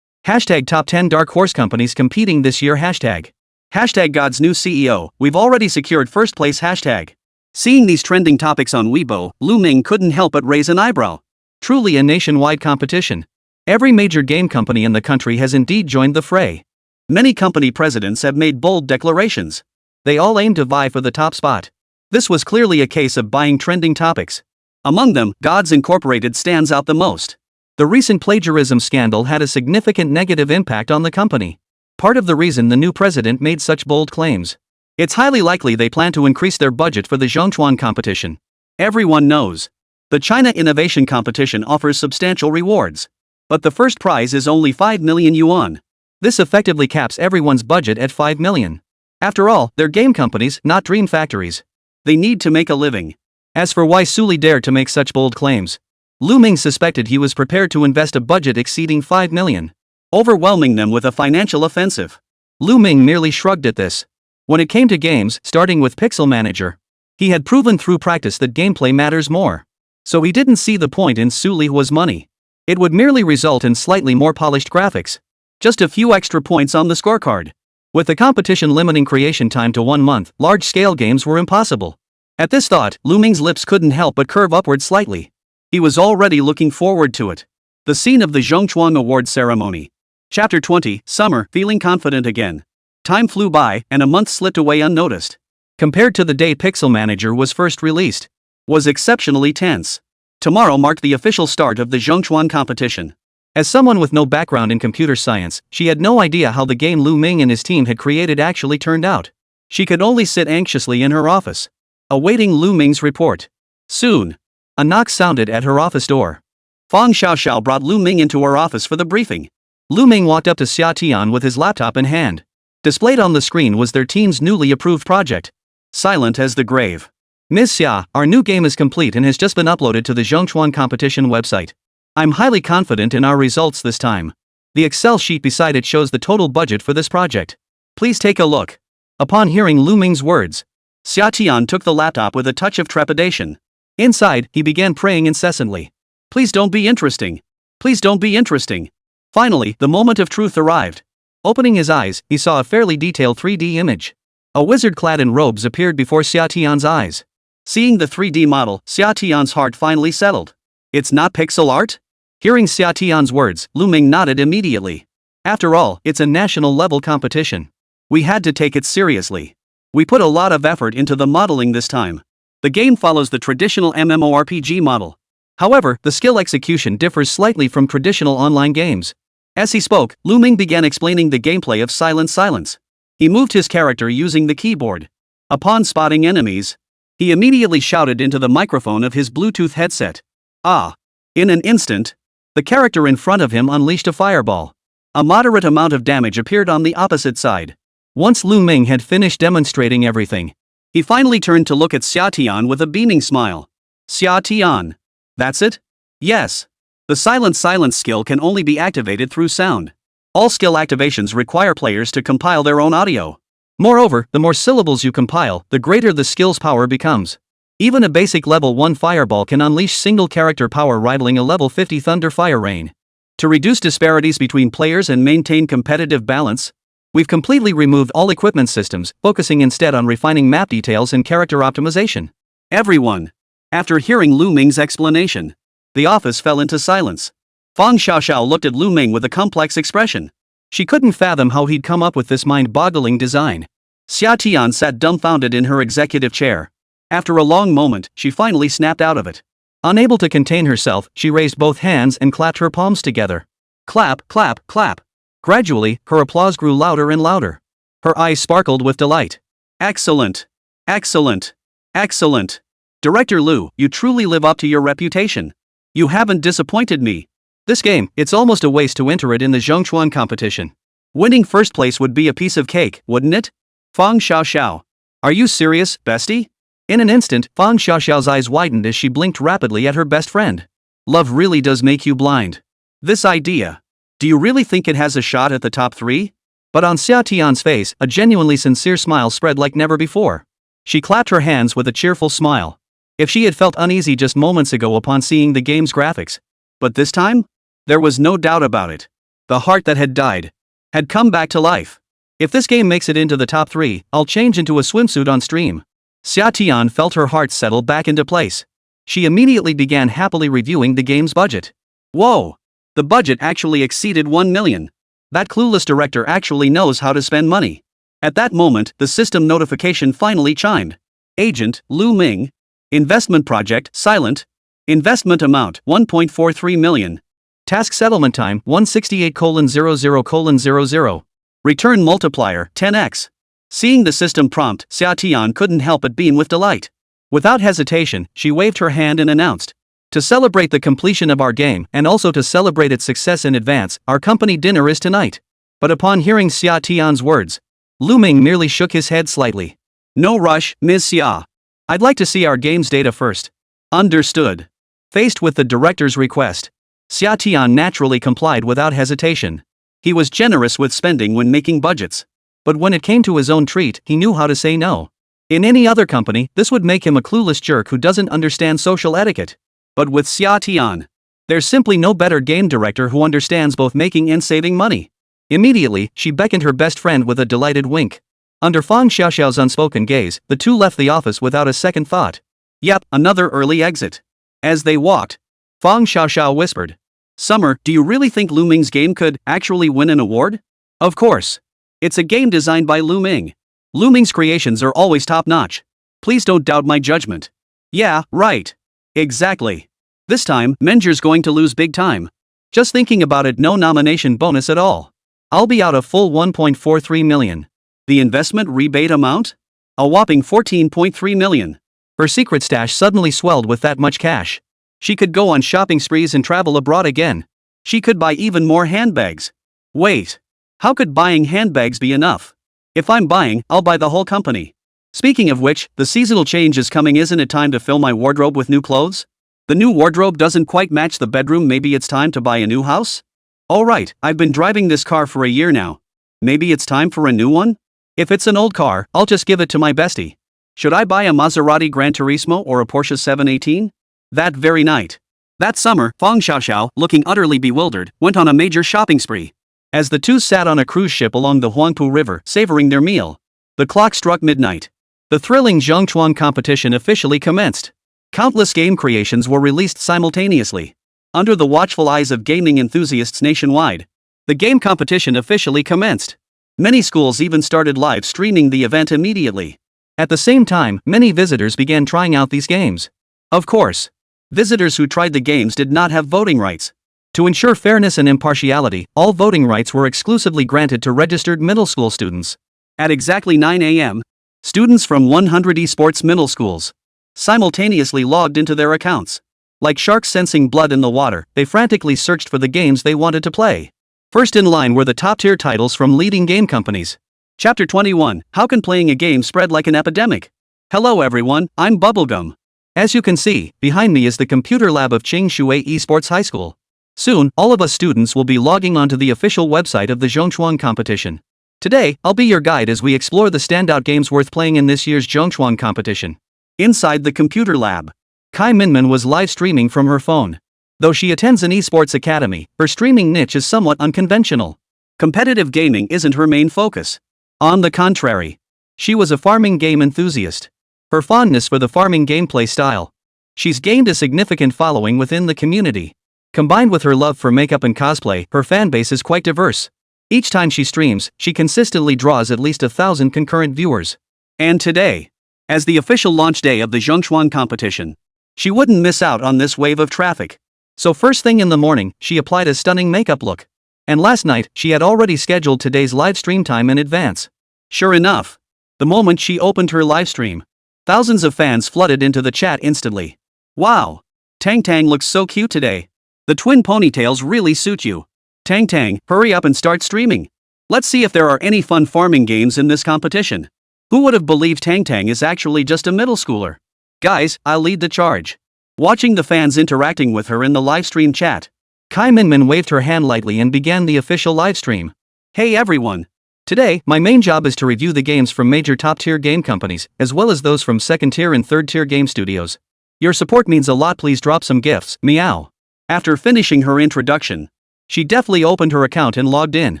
top 10 dark horse companies competing this year. Hashtag God's new CEO, we've already secured first place. Hashtag. Seeing these trending topics on Weibo, Lù Ming couldn't help but raise an eyebrow. Truly a nationwide competition. Every major game company in the country has indeed joined the fray. Many company presidents have made bold declarations. They all aim to vie for the top spot. This was clearly a case of buying trending topics. Among them, Gods Incorporated stands out the most. The recent plagiarism scandal had a significant negative impact on the company. Part of the reason the new president made such bold claims. It's highly likely they plan to increase their budget for the Zhongchuan competition. Everyone knows. The China Innovation Competition offers substantial rewards. But the first prize is only 5 million yuan. This effectively caps everyone's budget at 5 million. After all, they're game companies, not dream factories. They need to make a living. As for why Suli dared to make such bold claims, Lù Ming suspected he was prepared to invest a budget exceeding 5 million, overwhelming them with a financial offensive. Lù Ming merely shrugged at this. When it came to games, starting with Pixel Manager, he had proven through practice that gameplay matters more. So he didn't see the point in Suli's money. It would merely result in slightly more polished graphics. Just a few extra points on the scorecard. With the competition limiting creation time to 1 month, large-scale games were impossible. At this thought, Lù Ming's lips couldn't help but curve upward slightly. He was already looking forward to it. The scene of the Zhongchuan Award ceremony. Chapter 20, Summer, feeling confident again. Time flew by, and a month slipped away unnoticed. Compared to the day Pixel Manager was first released, was exceptionally tense. Tomorrow marked the official start of the Zhongchuan competition. As someone with no background in computer science, she had no idea how the game Lù Ming and his team had created actually turned out. She could only sit anxiously in her office, awaiting Lù Ming's report. Soon, a knock sounded at her office door. Fang Xiaoxiao brought Lù Ming into her office for the briefing. Lù Ming walked up to Xià Tiān with his laptop in hand. Displayed on the screen was their team's newly approved project, Silent as the Grave. Ms. Xia, our new game is complete and has just been uploaded to the Zhongchuan competition website. I'm highly confident in our results this time. The Excel sheet beside it shows the total budget for this project. Please take a look. Upon hearing Lù Ming's words, Xià Tiān took the laptop with a touch of trepidation. Inside, he began praying incessantly. Please don't be interesting. Please don't be interesting. Finally, the moment of truth arrived. Opening his eyes, he saw a fairly detailed 3D image. A wizard clad in robes appeared before Xià Tiān's eyes. Seeing the 3D model, Xià Tiān's heart finally settled. It's not pixel art? Hearing Xià Tiān's words, Lù Ming nodded immediately. After all, it's a national-level competition. We had to take it seriously. We put a lot of effort into the modeling this time. The game follows the traditional MMORPG model. However, the skill execution differs slightly from traditional online games. As he spoke, Lù Ming began explaining the gameplay of Silence. He moved his character using the keyboard. Upon spotting enemies, he immediately shouted into the microphone of his Bluetooth headset. Ah! In an instant, the character in front of him unleashed a fireball. A moderate amount of damage appeared on the opposite side. Once Lù Ming had finished demonstrating everything, he finally turned to look at Xià Tiān with a beaming smile. Xià Tiān. That's it? Yes. The silence skill can only be activated through sound. All skill activations require players to compile their own audio. Moreover, the more syllables you compile, the greater the skill's power becomes. Even a basic level 1 fireball can unleash single character power rivaling a level 50 thunder fire rain. To reduce disparities between players and maintain competitive balance, we've completely removed all equipment systems, focusing instead on refining map details and character optimization. Everyone. After hearing Lù Ming's explanation, the office fell into silence. Fang Xiaoxiao looked at Lù Ming with a complex expression. She couldn't fathom how he'd come up with this mind-boggling design. Xià Tiān sat dumbfounded in her executive chair. After a long moment, she finally snapped out of it. Unable to contain herself, she raised both hands and clapped her palms together. Clap, clap, clap. Gradually, her applause grew louder and louder. Her eyes sparkled with delight. Excellent. Excellent. Excellent. Director Lù, you truly live up to your reputation. You haven't disappointed me. This game, it's almost a waste to enter it in the Zhongchuan competition. Winning first place would be a piece of cake, wouldn't it? Fang Xiaoxiao. Are you serious, bestie? In an instant, Fang Xiaoxiao's eyes widened as she blinked rapidly at her best friend. Love really does make you blind. This idea. Do you really think it has a shot at the top 3? But on Xià Tiān's face, a genuinely sincere smile spread like never before. She clapped her hands with a cheerful smile. If she had felt uneasy just moments ago upon seeing the game's graphics. But this time? There was no doubt about it. The heart that had died had come back to life. If this game makes it into the top 3, I'll change into a swimsuit on stream. Xià Tiān felt her heart settle back into place. She immediately began happily reviewing the game's budget. Whoa! The budget actually exceeded 1 million. That clueless director actually knows how to spend money. At that moment, the system notification finally chimed. Agent, Lù Ming. Investment project, Silent. Investment amount 1.43 million. Task settlement time 168:00:00. Return multiplier 10x. Seeing the system prompt, Xià Tiān couldn't help but beam with delight. Without hesitation, she waved her hand and announced, "To celebrate the completion of our game and also to celebrate its success in advance, our company dinner is tonight." But upon hearing Xià Tiān's words, Lù Ming merely shook his head slightly. "No rush, Ms. Sia. I'd like to see our game's data first." Understood. Faced with the director's request, Xià Tiān naturally complied without hesitation. He was generous with spending when making budgets. But when it came to his own treat, he knew how to say no. In any other company, this would make him a clueless jerk who doesn't understand social etiquette. But with Xià Tiān, there's simply no better game director who understands both making and saving money. Immediately, she beckoned her best friend with a delighted wink. Under Fang Xiaoxiao's unspoken gaze, the two left the office without a second thought. Yep, another early exit. As they walked, Fang Xiaoxiao whispered, "Summer, do you really think Lù Ming's game could actually win an award?" Of course. It's a game designed by Lù Ming. Lù Ming's creations are always top-notch. Please don't doubt my judgment. Yeah, right. Exactly. This time, Menger's going to lose big time. Just thinking about it, no nomination bonus at all. I'll be out a full 1.43 million. The investment rebate amount? A whopping 14.3 million. Her secret stash suddenly swelled with that much cash. She could go on shopping sprees and travel abroad again. She could buy even more handbags. Wait. How could buying handbags be enough? If I'm buying, I'll buy the whole company. Speaking of which, the seasonal change is coming. Isn't it time to fill my wardrobe with new clothes? The new wardrobe doesn't quite match the bedroom. Maybe it's time to buy a new house? Alright, I've been driving this car for a year now. Maybe it's time for a new one? If it's an old car, I'll just give it to my bestie. Should I buy a Maserati Gran Turismo or a Porsche 718? That very night. That summer, Fang Xiaoxiao, looking utterly bewildered, went on a major shopping spree. As the two sat on a cruise ship along the Huangpu River, savoring their meal, the clock struck midnight. The thrilling Zhongchuan competition officially commenced. Countless game creations were released simultaneously. Under the watchful eyes of gaming enthusiasts nationwide, the game competition officially commenced. Many schools even started live streaming the event immediately. At the same time, many visitors began trying out these games. Of course, visitors who tried the games did not have voting rights. To ensure fairness and impartiality, all voting rights were exclusively granted to registered middle school students. At exactly 9 a.m., students from 100 esports middle schools simultaneously logged into their accounts. Like sharks sensing blood in the water, they frantically searched for the games they wanted to play. First in line were the top-tier titles from leading game companies. Chapter 21, How Can Playing a Game Spread Like an Epidemic? Hello everyone, I'm Bubblegum. As you can see, behind me is the computer lab of Qingshui Esports High School. Soon, all of us students will be logging onto the official website of the Zhongchuan competition. Today, I'll be your guide as we explore the standout games worth playing in this year's Zhongchuan competition. Inside the computer lab, Kai Minmin was live streaming from her phone. Though she attends an esports academy, her streaming niche is somewhat unconventional. Competitive gaming isn't her main focus. On the contrary, she was a farming game enthusiast. Her fondness for the farming gameplay style. She's gained a significant following within the community. Combined with her love for makeup and cosplay, her fanbase is quite diverse. Each time she streams, she consistently draws at least 1,000 concurrent viewers. And today, as the official launch day of the Zhongchuan competition, she wouldn't miss out on this wave of traffic. So first thing in the morning, she applied a stunning makeup look. And last night, she had already scheduled today's live stream time in advance. Sure enough, the moment she opened her live stream, thousands of fans flooded into the chat instantly. Wow! Tang Tang looks so cute today. The twin ponytails really suit you. Tang Tang, hurry up and start streaming. Let's see if there are any fun farming games in this competition. Who would have believed Tang Tang is actually just a middle schooler? Guys, I'll lead the charge. Watching the fans interacting with her in the livestream chat, Kai Minmin waved her hand lightly and began the official livestream. Hey everyone! Today, my main job is to review the games from major top-tier game companies, as well as those from second-tier and third-tier game studios. Your support means a lot. Please drop some gifts, meow. After finishing her introduction, she deftly opened her account and logged in.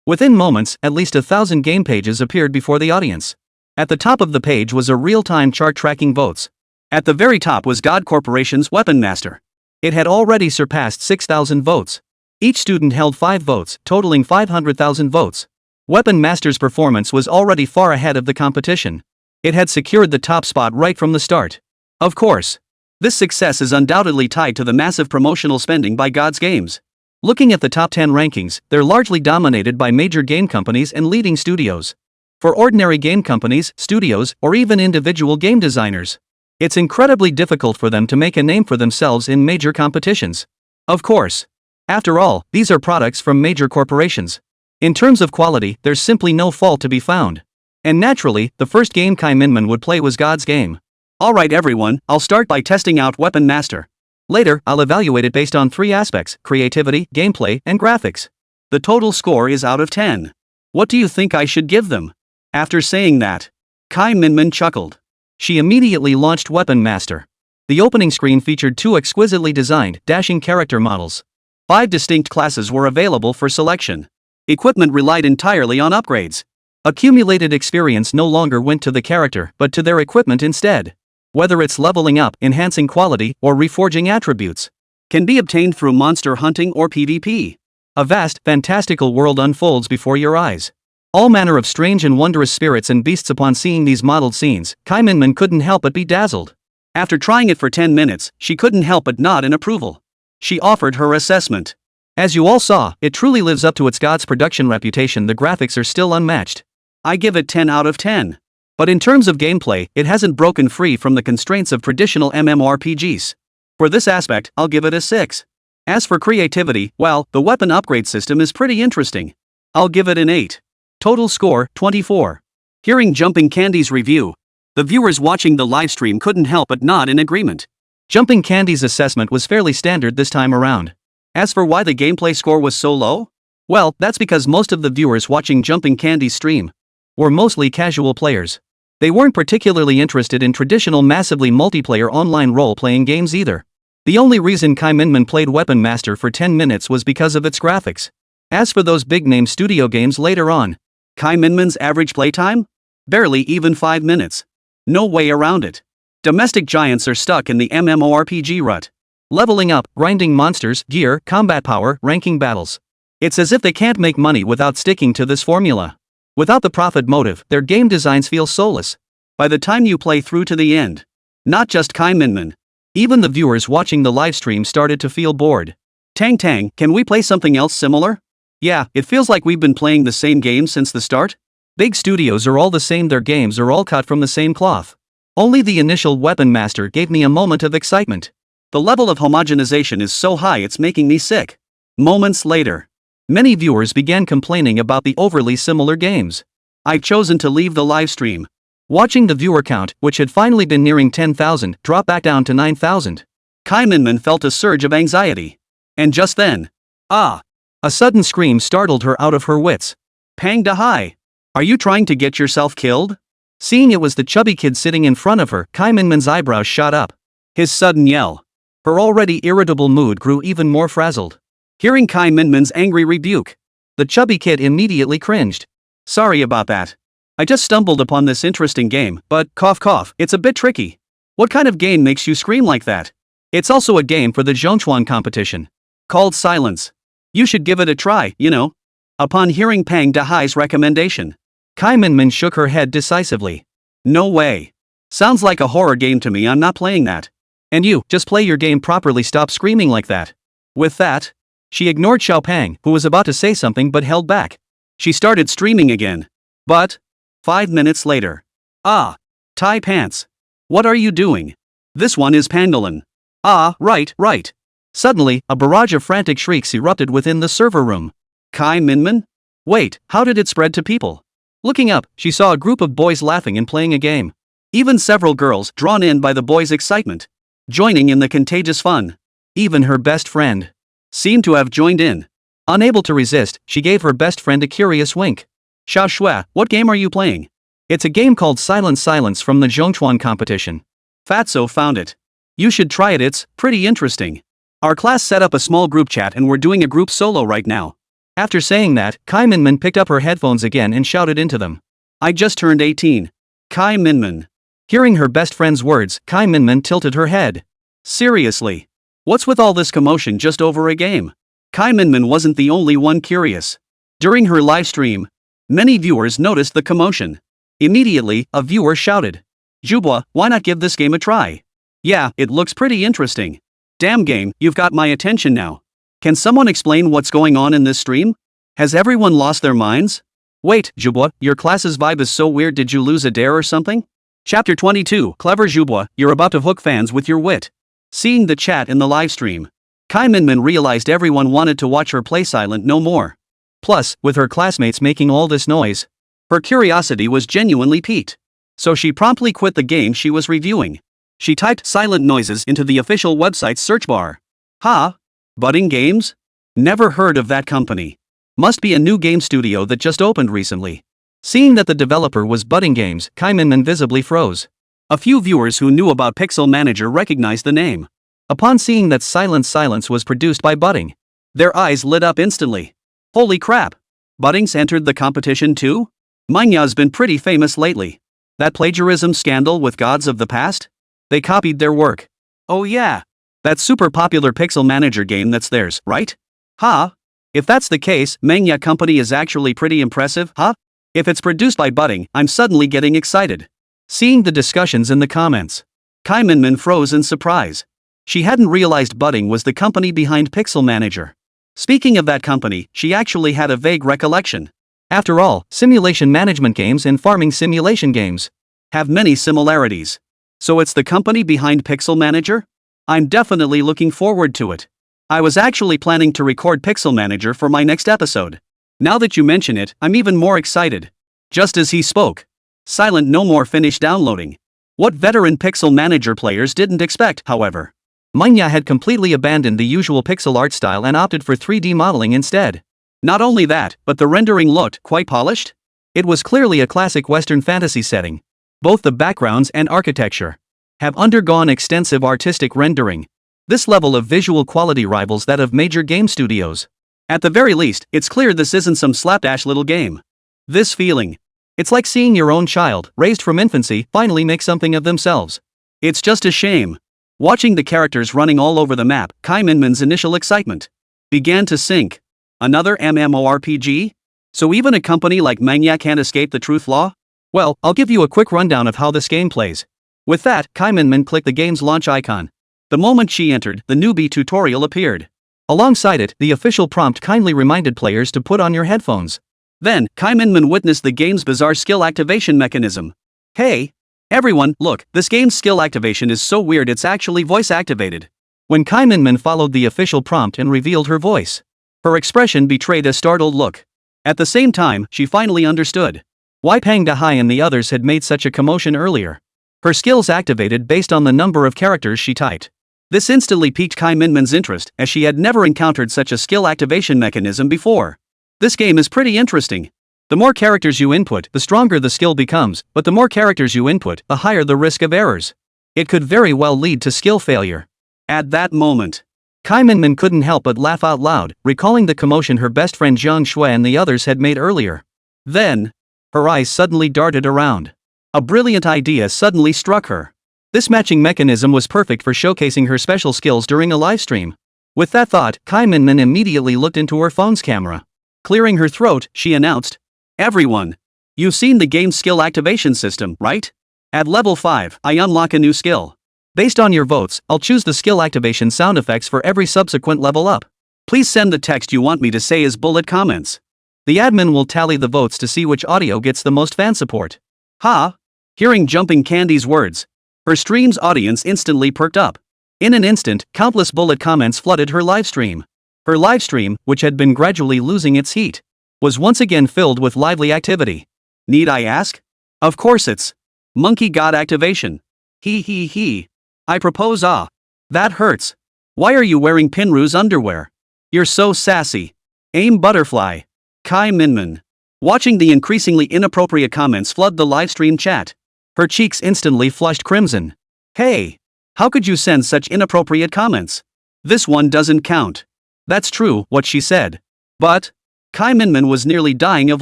Within moments, at least 1,000 game pages appeared before the audience. At the top of the page was a real-time chart tracking votes. At the very top was God Corporation's Weapon Master. It had already surpassed 6,000 votes. Each student held 5 votes, totaling 500,000 votes. Weapon Master's performance was already far ahead of the competition. It had secured the top spot right from the start. Of course, This success is undoubtedly tied to the massive promotional spending by God's Games. Looking at the top 10 rankings, they're largely dominated by major game companies and leading studios. For ordinary game companies, studios, or even individual game designers, it's incredibly difficult for them to make a name for themselves in major competitions. Of course. After all, these are products from major corporations. In terms of quality, there's simply no fault to be found. And naturally, the first game Kai Minman would play was God's Game. Alright everyone, I'll start by testing out Weapon Master. Later, I'll evaluate it based on 3 aspects: creativity, gameplay, and graphics. The total score is out of 10. What do you think I should give them? After saying that, Kai Minman chuckled. She immediately launched Weapon Master. The opening screen featured 2 exquisitely designed, dashing character models. 5 distinct classes were available for selection. Equipment relied entirely on upgrades. Accumulated experience no longer went to the character but to their equipment instead. Whether it's leveling up, enhancing quality, or reforging attributes, can be obtained through monster hunting or PvP. A vast, fantastical world unfolds before your eyes. All manner of strange and wondrous spirits and beasts. Upon seeing these modeled scenes, Kai Minman couldn't help but be dazzled. After trying it for 10 minutes, she couldn't help but nod in approval. She offered her assessment. As you all saw, it truly lives up to its God's production reputation. The graphics are still unmatched. I give it 10 out of 10. But in terms of gameplay, it hasn't broken free from the constraints of traditional MMORPGs. For this aspect, I'll give it a 6. As for creativity, well, the weapon upgrade system is pretty interesting. I'll give it an 8. Total score, 24. Hearing Jumping Candy's review, the viewers watching the livestream couldn't help but nod in agreement. Jumping Candy's assessment was fairly standard this time around. As for why the gameplay score was so low? Well, that's because most of the viewers watching Jumping Candy's stream were mostly casual players. They weren't particularly interested in traditional massively multiplayer online role-playing games either. The only reason Kai Minman played Weapon Master for 10 minutes was because of its graphics. As for those big-name studio games later on, Kai Minman's average playtime? Barely even 5 minutes. No way around it. Domestic giants are stuck in the MMORPG rut. Leveling up, grinding monsters, gear, combat power, ranking battles. It's as if they can't make money without sticking to this formula. Without the profit motive, their game designs feel soulless. By the time you play through to the end, not just Kai Minman, even the viewers watching the livestream started to feel bored. Tang Tang, can we play something else similar? Yeah, it feels like we've been playing the same game since the start. Big studios are all the same, their games are all cut from the same cloth. Only the initial Weapon Master gave me a moment of excitement. The level of homogenization is so high it's making me sick. Moments later, many viewers began complaining about the overly similar games. I've chosen to leave the livestream. Watching the viewer count, which had finally been nearing 10,000, drop back down to 9,000. Kai Minman felt a surge of anxiety. And just then, a sudden scream startled her out of her wits. Pang Dahai! Are you trying to get yourself killed? Seeing it was the chubby kid sitting in front of her, Kai Minman's eyebrows shot up. His sudden yell. Her already irritable mood grew even more frazzled. Hearing Kai Minman's angry rebuke, the chubby kid immediately cringed. Sorry about that. I just stumbled upon this interesting game, but cough cough, it's a bit tricky. What kind of game makes you scream like that? It's also a game for the Zhongchuan competition, called Silence. You should give it a try, you know. Upon hearing Pang Dahai's recommendation, Kai Minman shook her head decisively. No way. Sounds like a horror game to me, I'm not playing that. And you, just play your game properly, stop screaming like that. With that, she ignored Xiao Pang, who was about to say something but held back. She started streaming again. But 5 minutes later. Tai Pants. What are you doing? This one is Pangolin. Right. Suddenly, a barrage of frantic shrieks erupted within the server room. Kai Minman? Wait, how did it spread to people? Looking up, she saw a group of boys laughing and playing a game. Even several girls, drawn in by the boys' excitement, joining in the contagious fun. Even her best friend seemed to have joined in. Unable to resist, she gave her best friend a curious wink. Xiao Shui, what game are you playing? It's a game called Silence from the Zhongchuan competition. Fatso found it. You should try it, it's pretty interesting. Our class set up a small group chat and we're doing a group solo right now. After saying that, Kai Minman picked up her headphones again and shouted into them. I just turned 18. Kai Minman. Hearing her best friend's words, Kai Minman tilted her head. Seriously? What's with all this commotion just over a game? Kai Minman wasn't the only one curious. During her live stream, many viewers noticed the commotion. Immediately, a viewer shouted, Jubwa, why not give this game a try? Yeah, it looks pretty interesting. Damn game, you've got my attention now. Can someone explain what's going on in this stream? Has everyone lost their minds? Wait, Jubwa, your class's vibe is so weird, did you lose a dare or something? Chapter 22, Clever Jubwa, you're about to hook fans with your wit. Seeing the chat in the livestream, Kai Minmin realized everyone wanted to watch her play silent no more. Plus, with her classmates making all this noise, her curiosity was genuinely piqued. So she promptly quit the game she was reviewing. She typed silent noises into the official website's search bar. Ha? Budding Games? Never heard of that company. Must be a new game studio that just opened recently. Seeing that the developer was Budding Games, Kai Minmin visibly froze. A few viewers who knew about Pixel Manager recognized the name. Upon seeing that Silence was produced by Budding, their eyes lit up instantly. Holy crap! Budding's entered the competition too? Manhwa's been pretty famous lately. That plagiarism scandal with Gods of the Past? They copied their work. Oh yeah. That super popular Pixel Manager game that's theirs, right? Huh? If that's the case, Manhwa company is actually pretty impressive, huh? If it's produced by Budding, I'm suddenly getting excited. Seeing the discussions in the comments, Kai Minmin froze in surprise. She hadn't realized Budding was the company behind Pixel Manager. Speaking of that company, she actually had a vague recollection. After all, simulation management games and farming simulation games have many similarities. So it's the company behind Pixel Manager? I'm definitely looking forward to it. I was actually planning to record Pixel Manager for my next episode. Now that you mention it, I'm even more excited. Just as he spoke, Silent No More finished downloading. What veteran Pixel Manager players didn't expect, however, Manhwa had completely abandoned the usual pixel art style and opted for 3D modeling instead. Not only that, but the rendering looked quite polished. It was clearly a classic Western fantasy setting. Both the backgrounds and architecture have undergone extensive artistic rendering. This level of visual quality rivals that of major game studios. At the very least, it's clear this isn't some slapdash little game. This feeling. It's like seeing your own child, raised from infancy, finally make something of themselves. It's just a shame. Watching the characters running all over the map, Kai Minmin's initial excitement began to sink. Another MMORPG? So even a company like Manhwa can't escape the truth law? Well, I'll give you a quick rundown of how this game plays. With that, Kai Minmin clicked the game's launch icon. The moment she entered, the newbie tutorial appeared. Alongside it, the official prompt kindly reminded players to put on your headphones. Then, Kai Minmin witnessed the game's bizarre skill activation mechanism. Hey! Everyone, look, this game's skill activation is so weird it's actually voice activated. When Kai Minmin followed the official prompt and revealed her voice, her expression betrayed a startled look. At the same time, she finally understood why Pang Dahai and the others had made such a commotion earlier. Her skills activated based on the number of characters she typed. This instantly piqued Kai Minmin's interest, as she had never encountered such a skill activation mechanism before. This game is pretty interesting. The more characters you input, the stronger the skill becomes, but the more characters you input, the higher the risk of errors. It could very well lead to skill failure. At that moment, Kai Minmin couldn't help but laugh out loud, recalling the commotion her best friend Zhang Shui and the others had made earlier. Then, her eyes suddenly darted around. A brilliant idea suddenly struck her. This matching mechanism was perfect for showcasing her special skills during a livestream. With that thought, Kai Minmin immediately looked into her phone's camera. Clearing her throat, she announced, "Everyone, you've seen the game's skill activation system, right? At level 5, I unlock a new skill. Based on your votes, I'll choose the skill activation sound effects for every subsequent level up. Please send the text you want me to say as bullet comments. The admin will tally the votes to see which audio gets the most fan support." Ha! Hearing Jumping Candy's words, her stream's audience instantly perked up. In an instant, countless bullet comments flooded her livestream. Her livestream, which had been gradually losing its heat, was once again filled with lively activity. Need I ask? Of course it's Monkey God activation. He. I propose that hurts. Why are you wearing Pinru's underwear? You're so sassy. Aim butterfly. Kai Minmin. Watching the increasingly inappropriate comments flood the livestream chat, her cheeks instantly flushed crimson. Hey! How could you send such inappropriate comments? This one doesn't count. That's true, what she said. But Kai Minmin was nearly dying of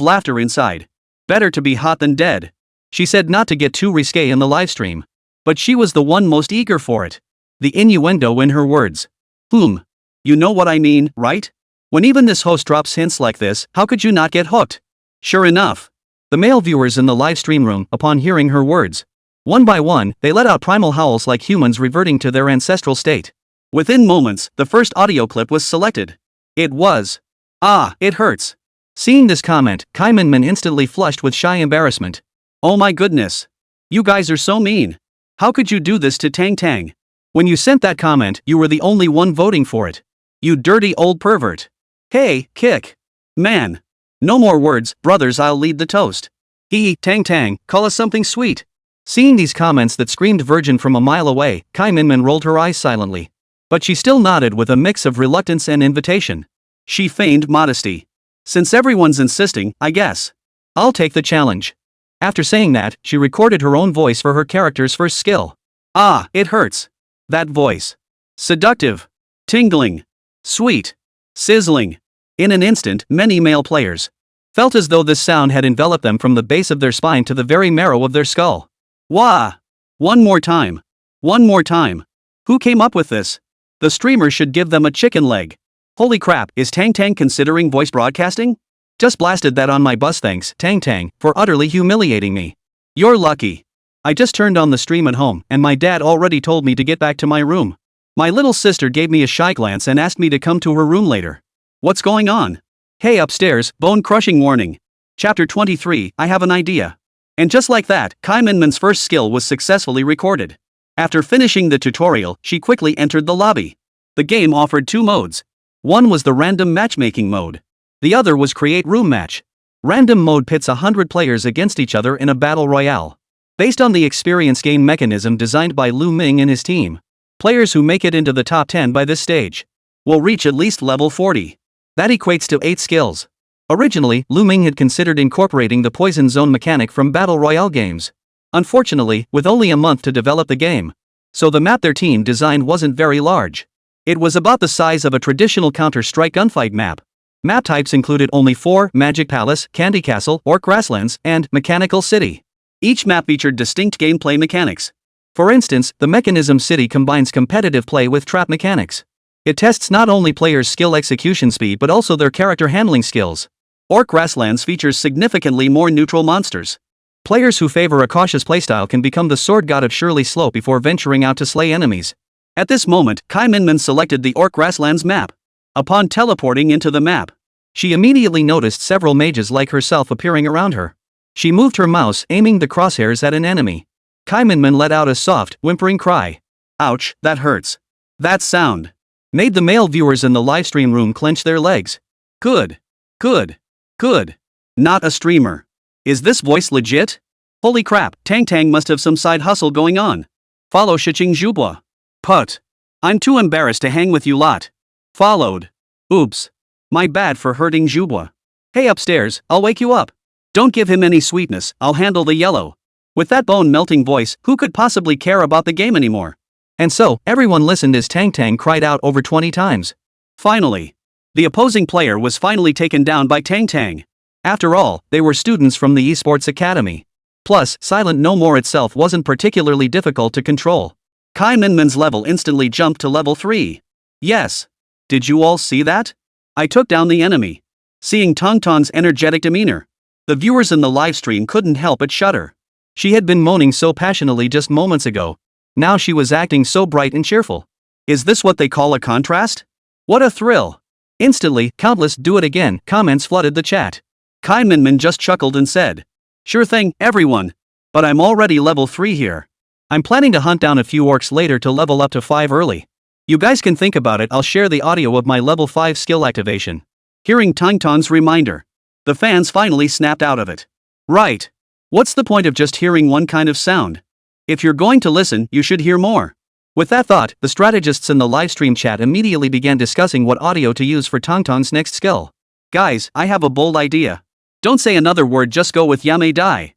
laughter inside. Better to be hot than dead. She said not to get too risque in the livestream. But she was the one most eager for it. The innuendo in her words. You know what I mean, right? When even this host drops hints like this, how could you not get hooked? Sure enough, the male viewers in the livestream room, upon hearing her words, One by one, they let out primal howls like humans reverting to their ancestral state. Within moments, the first audio clip was selected. It was. Ah, it hurts. Seeing this comment, Kai Minmin instantly flushed with shy embarrassment. Oh my goodness. You guys are so mean. How could you do this to Tang Tang? When you sent that comment, you were the only one voting for it. You dirty old pervert. Hey, kick. Man. No more words, brothers, I'll lead the toast. Tang Tang, call us something sweet. Seeing these comments that screamed virgin from a mile away, Kai Minmin rolled her eyes silently. But she still nodded with a mix of reluctance and invitation. She feigned modesty. Since everyone's insisting, I guess. I'll take the challenge. After saying that, she recorded her own voice for her character's first skill. Ah, it hurts. That voice. Seductive. Tingling. Sweet. Sizzling. In an instant, many male players felt as though this sound had enveloped them from the base of their spine to the very marrow of their skull. Wah! One more time. One more time. Who came up with this? The streamer should give them a chicken leg. Holy crap, is Tang Tang considering voice broadcasting? Just blasted that on my bus, thanks, Tang Tang, for utterly humiliating me. You're lucky. I just turned on the stream at home, and my dad already told me to get back to my room. My little sister gave me a shy glance and asked me to come to her room later. What's going on? Hey, upstairs, bone-crushing warning. Chapter 23, I have an idea. And just like that, Kai Minmin's first skill was successfully recorded. After finishing the tutorial, she quickly entered the lobby. The game offered two modes. One was the random matchmaking mode. The other was create room match. Random mode pits 100 players against each other in a battle royale. Based on the experience gain mechanism designed by Lù Ming and his team, players who make it into the top 10 by this stage will reach at least level 40. That equates to 8 skills. Originally, Lù Ming had considered incorporating the poison zone mechanic from battle royale games. Unfortunately, with only a month to develop the game, so the map their team designed wasn't very large. It was about the size of a traditional Counter-Strike gunfight map. Map types included only 4: Magic Palace, Candy Castle, Orc Grasslands, and Mechanical City. Each map featured distinct gameplay mechanics. For instance, the Mechanism City combines competitive play with trap mechanics. It tests not only players' skill execution speed but also their character handling skills. Orc Grasslands features significantly more neutral monsters. Players who favor a cautious playstyle can become the sword god of Shirley Slope before venturing out to slay enemies. At this moment, Kai Minmin selected the Orc Grasslands map. Upon teleporting into the map, she immediately noticed several mages like herself appearing around her. She moved her mouse, aiming the crosshairs at an enemy. Kai Minmin let out a soft, whimpering cry. Ouch, that hurts. That sound made the male viewers in the livestream room clench their legs. Good. Good. Good. Not a streamer. Is this voice legit? Holy crap, Tang Tang must have some side hustle going on. Follow Shiching Zhubua. Put. I'm too embarrassed to hang with you lot. Followed. Oops. My bad for hurting Zhubua. Hey upstairs, I'll wake you up. Don't give him any sweetness, I'll handle the yellow. With that bone-melting voice, who could possibly care about the game anymore? And so, everyone listened as Tang Tang cried out over 20 times. Finally. The opposing player was finally taken down by Tang Tang. After all, they were students from the esports academy. Plus, Silent No More itself wasn't particularly difficult to control. Kai Minmin's level instantly jumped to level 3. Yes. Did you all see that? I took down the enemy. Seeing Tang Tang's energetic demeanor, the viewers in the livestream couldn't help but shudder. She had been moaning so passionately just moments ago. Now she was acting so bright and cheerful. Is this what they call a contrast? What a thrill. Instantly, countless "do it again" comments flooded the chat. Kai Minmin just chuckled and said, "Sure thing, everyone. But I'm already level 3 here. I'm planning to hunt down a few orcs later to level up to 5 early. You guys can think about it. I'll share the audio of my level 5 skill activation." Hearing Tang Tang's reminder, the fans finally snapped out of it. Right. What's the point of just hearing one kind of sound? If you're going to listen, you should hear more. With that thought, the strategists in the livestream chat immediately began discussing what audio to use for Tang Tang's next skill. Guys, I have a bold idea. Don't say another word, just go with Yame Dai.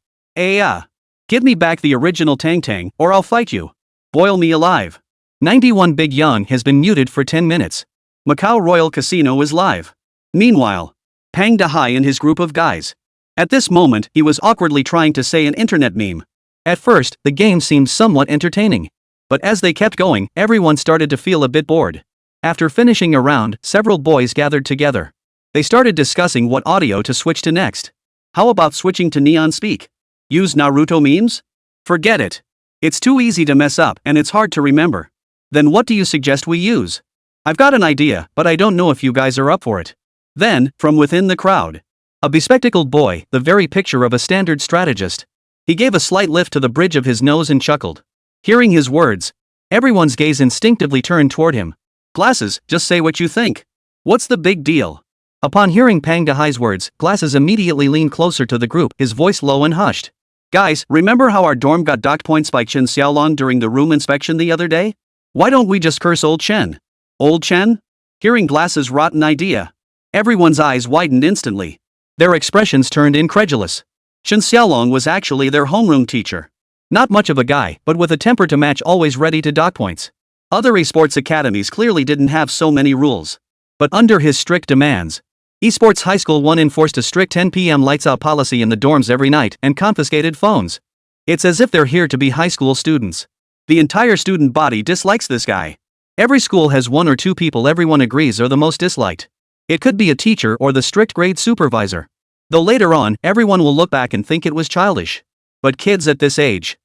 Give me back the original Tang Tang, or I'll fight you. Boil me alive. 91 Big Young has been muted for 10 minutes. Macau Royal Casino is live. Meanwhile, Pang Dahai and his group of guys. At this moment, he was awkwardly trying to say an internet meme. At first, the game seemed somewhat entertaining. But as they kept going, everyone started to feel a bit bored. After finishing a round, several boys gathered together. They started discussing what audio to switch to next. How about switching to Neon Speak? Use Naruto memes? Forget it. It's too easy to mess up and it's hard to remember. Then what do you suggest we use? I've got an idea, but I don't know if you guys are up for it. Then, from within the crowd, a bespectacled boy, the very picture of a standard strategist. He gave a slight lift to the bridge of his nose and chuckled. Hearing his words, everyone's gaze instinctively turned toward him. Glasses, just say what you think. What's the big deal? Upon hearing Pang Dehai's words, Glasses immediately leaned closer to the group, his voice low and hushed. Guys, remember how our dorm got docked points by Chen Xiaolong during the room inspection the other day? Why don't we just curse old Chen? Old Chen? Hearing Glasses' rotten idea, everyone's eyes widened instantly. Their expressions turned incredulous. Chen Xiaolong was actually their homeroom teacher. Not much of a guy, but with a temper to match, always ready to dock points. Other esports academies clearly didn't have so many rules. But under his strict demands, Esports High School 1 enforced a strict 10 p.m. lights out policy in the dorms every night and confiscated phones. It's as if they're here to be high school students. The entire student body dislikes this guy. Every school has one or two people everyone agrees are the most disliked. It could be a teacher or the strict grade supervisor. Though later on, everyone will look back and think it was childish. But kids at this age.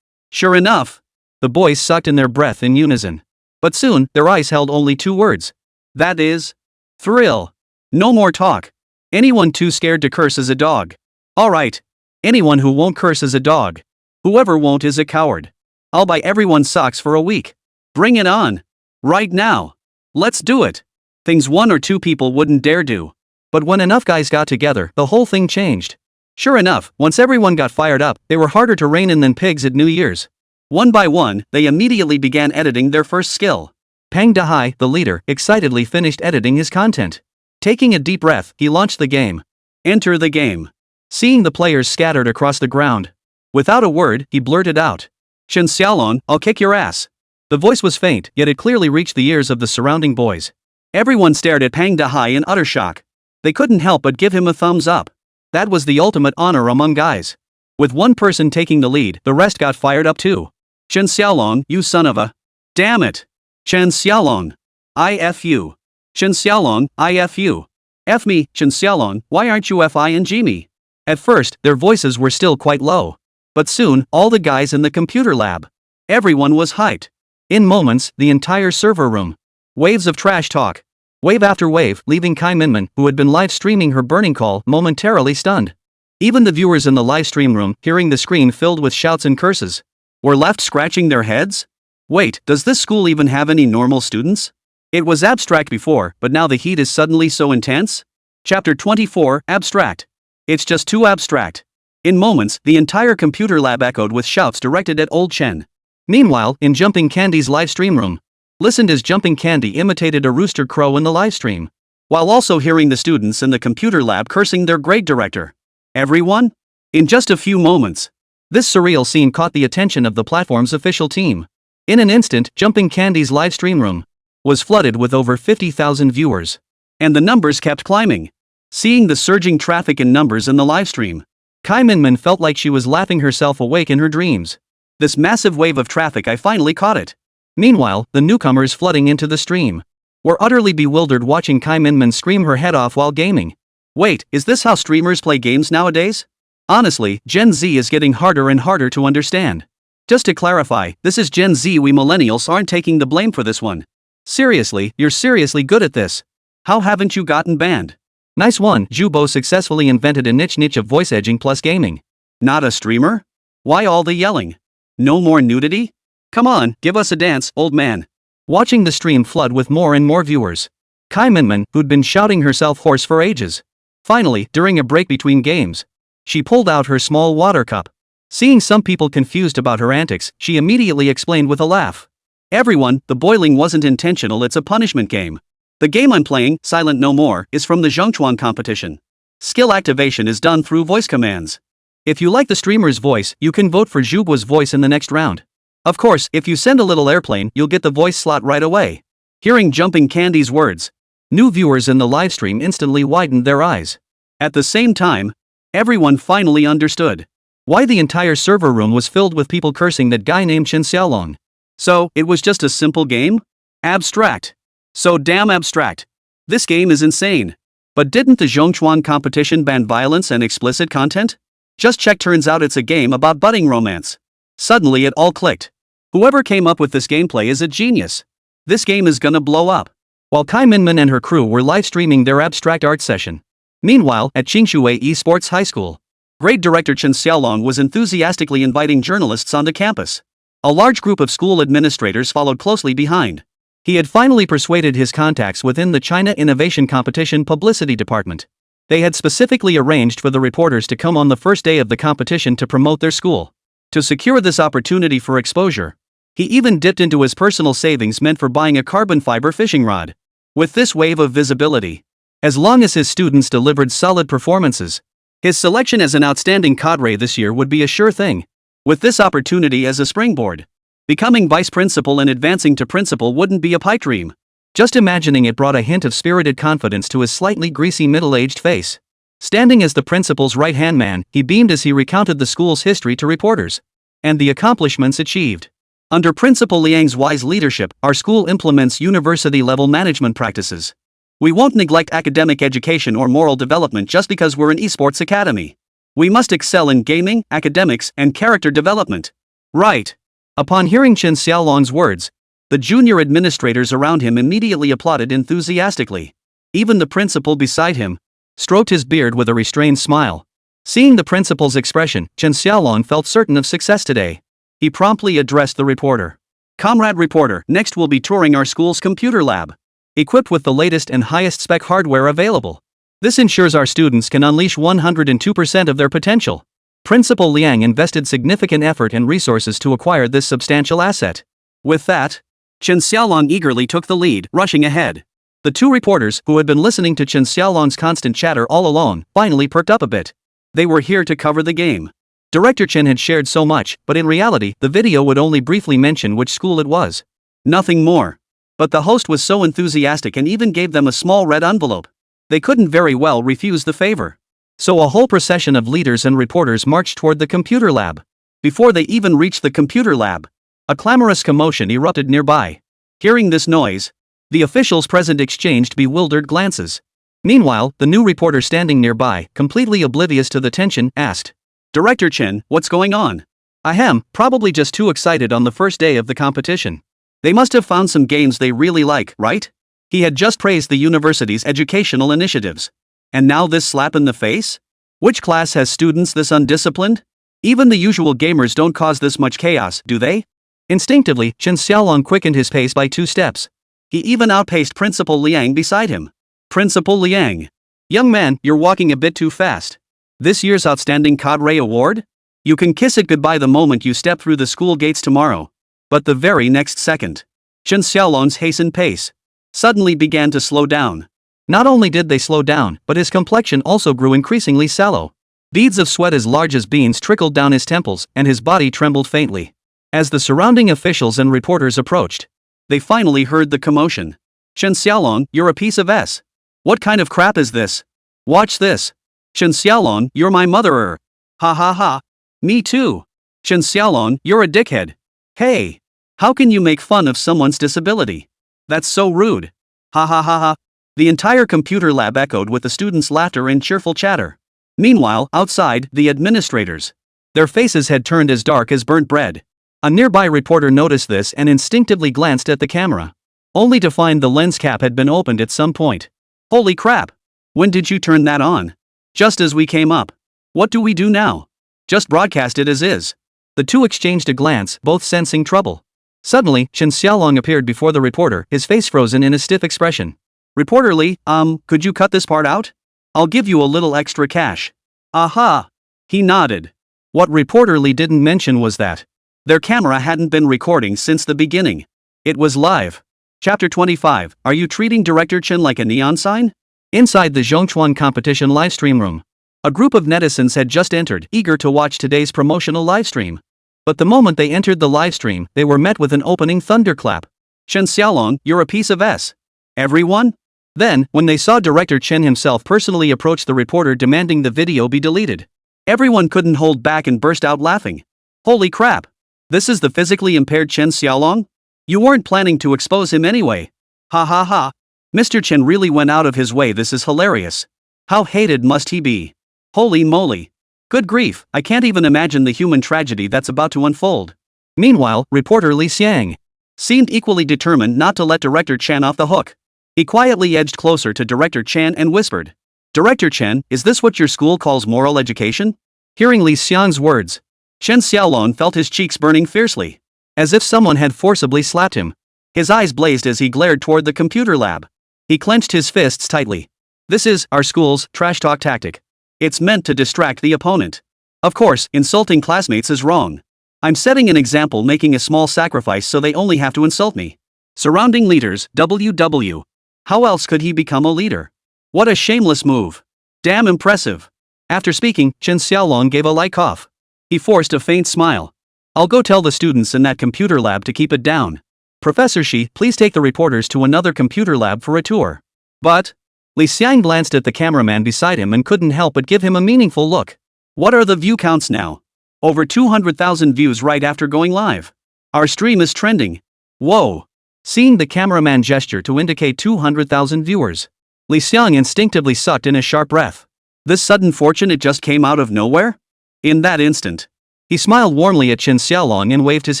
Sure enough. The boys sucked in their breath in unison. But soon, their eyes held only two words. That is, thrill. No more talk. Anyone too scared to curse is a dog. Alright. Anyone who won't curse is a dog. Whoever won't is a coward. I'll buy everyone socks for a week. Bring it on. Right now. Let's do it. Things one or two people wouldn't dare do. But when enough guys got together, the whole thing changed. Sure enough, once everyone got fired up, they were harder to rein in than pigs at New Year's. One by one, they immediately began editing their first skill. Pang Dehai, the leader, excitedly finished editing his content. Taking a deep breath, he launched the game. Enter the game. Seeing the players scattered across the ground, without a word, he blurted out. Chen Xiaolong, I'll kick your ass. The voice was faint, yet it clearly reached the ears of the surrounding boys. Everyone stared at Pang Dehai in utter shock. They couldn't help but give him a thumbs up. That was the ultimate honor among guys. With one person taking the lead, the rest got fired up too. Chen Xiaolong, you son of a... Damn it. Chen Xiaolong. IFU. Chen Xiaolong, IFU. F me, Chen Xiaolong, why aren't you FING me? At first, their voices were still quite low. But soon, all the guys in the computer lab. Everyone was hyped. In moments, the entire server room. Waves of trash talk. Wave after wave, leaving Kai Minmin, who had been live streaming her burning call, momentarily stunned. Even the viewers in the live stream room, hearing the screen filled with shouts and curses, were left scratching their heads? Wait, does this school even have any normal students? It was abstract before, but now the heat is suddenly so intense? Chapter 24, Abstract. It's just too abstract. In moments, the entire computer lab echoed with shouts directed at old Chen. Meanwhile, in Jumping Candy's live stream room, listened as Jumping Candy imitated a rooster crow in the live stream, while also hearing the students in the computer lab cursing their grade director. Everyone? In just a few moments, this surreal scene caught the attention of the platform's official team. In an instant, Jumping Candy's live stream room was flooded with over 50,000 viewers. And the numbers kept climbing. Seeing the surging traffic and numbers in the livestream, Kai Minmin felt like she was laughing herself awake in her dreams. This massive wave of traffic, I finally caught it. Meanwhile, the newcomers flooding into the stream were utterly bewildered watching Kai Minmin scream her head off while gaming. Wait, is this how streamers play games nowadays? Honestly, Gen Z is getting harder and harder to understand. Just to clarify, this is Gen Z. We millennials aren't taking the blame for this one. Seriously, you're seriously good at this. How haven't you gotten banned? Nice one. Jubo successfully invented a niche of voice edging plus gaming. Not a streamer? Why all the yelling? No more nudity? Come on, give us a dance, old man. Watching the stream flood with more and more viewers, Kai Minmin, who'd been shouting herself hoarse for ages, finally, during a break between games, she pulled out her small water cup. Seeing some people confused about her antics, she immediately explained with a laugh. Everyone, the boiling wasn't intentional, it's a punishment game. The game I'm playing, Silent No More, is from the Zhongchuan competition. Skill activation is done through voice commands. If you like the streamer's voice, you can vote for Zhuguo's voice in the next round. Of course, if you send a little airplane, you'll get the voice slot right away. Hearing Jumping Candy's words, new viewers in the livestream instantly widened their eyes. At the same time, everyone finally understood why the entire server room was filled with people cursing that guy named Chen Xiaolong. So, it was just a simple game? Abstract. So damn abstract. This game is insane. But didn't the Zhongchuan competition ban violence and explicit content? Just check, turns out it's a game about budding romance. Suddenly it all clicked. Whoever came up with this gameplay is a genius. This game is gonna blow up. While Kai Minmin and her crew were live streaming their abstract art session. Meanwhile, at Qingshui Esports High School, grade director Chen Xiaolong was enthusiastically inviting journalists onto campus. A large group of school administrators followed closely behind. He had finally persuaded his contacts within the China Innovation Competition Publicity Department. They had specifically arranged for the reporters to come on the first day of the competition to promote their school. To secure this opportunity for exposure, he even dipped into his personal savings meant for buying a carbon fiber fishing rod. With this wave of visibility, as long as his students delivered solid performances, his selection as an outstanding cadre this year would be a sure thing. With this opportunity as a springboard, becoming vice principal and advancing to principal wouldn't be a pipe dream. Just imagining it brought a hint of spirited confidence to his slightly greasy middle-aged face. Standing as the principal's right-hand man, he beamed as he recounted the school's history to reporters and the accomplishments achieved. Under Principal Liang's wise leadership, our school implements university-level management practices. We won't neglect academic education or moral development just because we're an esports academy. We must excel in gaming, academics, and character development. Right. Upon hearing Chen Xiaolong's words, the junior administrators around him immediately applauded enthusiastically. Even the principal beside him stroked his beard with a restrained smile. Seeing the principal's expression, Chen Xiaolong felt certain of success today. He promptly addressed the reporter. Comrade reporter, next we'll be touring our school's computer lab, equipped with the latest and highest spec hardware available. This ensures our students can unleash 102% of their potential. Principal Liang invested significant effort and resources to acquire this substantial asset. With that, Chen Xiaolong eagerly took the lead, rushing ahead. The two reporters, who had been listening to Chen Xiaolong's constant chatter all alone, finally perked up a bit. They were here to cover the game. Director Chen had shared so much, but in reality, the video would only briefly mention which school it was. Nothing more. But the host was so enthusiastic and even gave them a small red envelope. They couldn't very well refuse the favor. So a whole procession of leaders and reporters marched toward the computer lab. Before they even reached the computer lab, a clamorous commotion erupted nearby. Hearing this noise, the officials present exchanged bewildered glances. Meanwhile, the new reporter standing nearby, completely oblivious to the tension, asked, "Director Chen, what's going on?" "Ahem, probably just too excited on the first day of the competition. They must have found some games they really like, right?" He had just praised the university's educational initiatives. And now this slap in the face? Which class has students this undisciplined? Even the usual gamers don't cause this much chaos, do they? Instinctively, Chen Xiaolong quickened his pace by 2 steps. He even outpaced Principal Liang beside him. "Principal Liang. Young man, you're walking a bit too fast. This year's Outstanding Cadre Award? You can kiss it goodbye the moment you step through the school gates tomorrow." But the very next second, Chen Xiaolong's hastened pace suddenly began to slow down. Not only did they slow down, but his complexion also grew increasingly sallow. Beads of sweat as large as beans trickled down his temples, and his body trembled faintly. As the surrounding officials and reporters approached, they finally heard the commotion. "Chen Xiaolong, you're a piece of S. What kind of crap is this? Watch this. Chen Xiaolong, you're my motherer. Ha ha ha. Me too. Chen Xiaolong, you're a dickhead. Hey. How can you make fun of someone's disability? That's so rude. Ha ha ha ha." The entire computer lab echoed with the students' laughter and cheerful chatter. Meanwhile, outside, the administrators, their faces had turned as dark as burnt bread. A nearby reporter noticed this and instinctively glanced at the camera, only to find the lens cap had been opened at some point. "Holy crap! When did you turn that on?" "Just as we came up." "What do we do now?" "Just broadcast it as is." The two exchanged a glance, both sensing trouble. Suddenly, Chen Xiaolong appeared before the reporter, his face frozen in a stiff expression. "Reporter Li, could you cut this part out? I'll give you a little extra cash." "Aha!" He nodded. What Reporter Li didn't mention was that their camera hadn't been recording since the beginning. It was live. Chapter 25, Are you treating Director Chen like a neon sign? Inside the Zhongchuan competition livestream room, a group of netizens had just entered, eager to watch today's promotional livestream. But the moment they entered the livestream, they were met with an opening thunderclap. "Chen Xiaolong, you're a piece of S. Everyone?" Then, when they saw Director Chen himself personally approach the reporter demanding the video be deleted, everyone couldn't hold back and burst out laughing. "Holy crap! This is the physically impaired Chen Xiaolong? You weren't planning to expose him anyway. Ha ha ha. Mr. Chen really went out of his way. This is hilarious. How hated must he be? Holy moly. Good grief, I can't even imagine the human tragedy that's about to unfold. Meanwhile, reporter Li Xiang seemed equally determined not to let Director Chen off the hook. He quietly edged closer to Director Chen and whispered, "Director Chen, is this what your school calls moral education?" Hearing Li Xiang's words, Chen Xiaolong felt his cheeks burning fiercely, as if someone had forcibly slapped him. His eyes blazed as he glared toward the computer lab. He clenched his fists tightly. This is our school's trash talk tactic. It's meant to distract the opponent. Of course, insulting classmates is wrong. I'm setting an example, making a small sacrifice so they only have to insult me. Surrounding leaders, WW. How else could he become a leader? What a shameless move. Damn impressive. After speaking, Chen Xiaolong gave a light cough. He forced a faint smile. I'll go tell the students in that computer lab to keep it down. Professor Xi, please take the reporters to another computer lab for a tour. But Li Xiang glanced at the cameraman beside him and couldn't help but give him a meaningful look. What are the view counts now? Over 200,000 views right after going live. Our stream is trending. Whoa. Seeing the cameraman gesture to indicate 200,000 viewers, Li Xiang instinctively sucked in a sharp breath. This sudden fortune, it just came out of nowhere? In that instant, he smiled warmly at Chen Xiaolong and waved his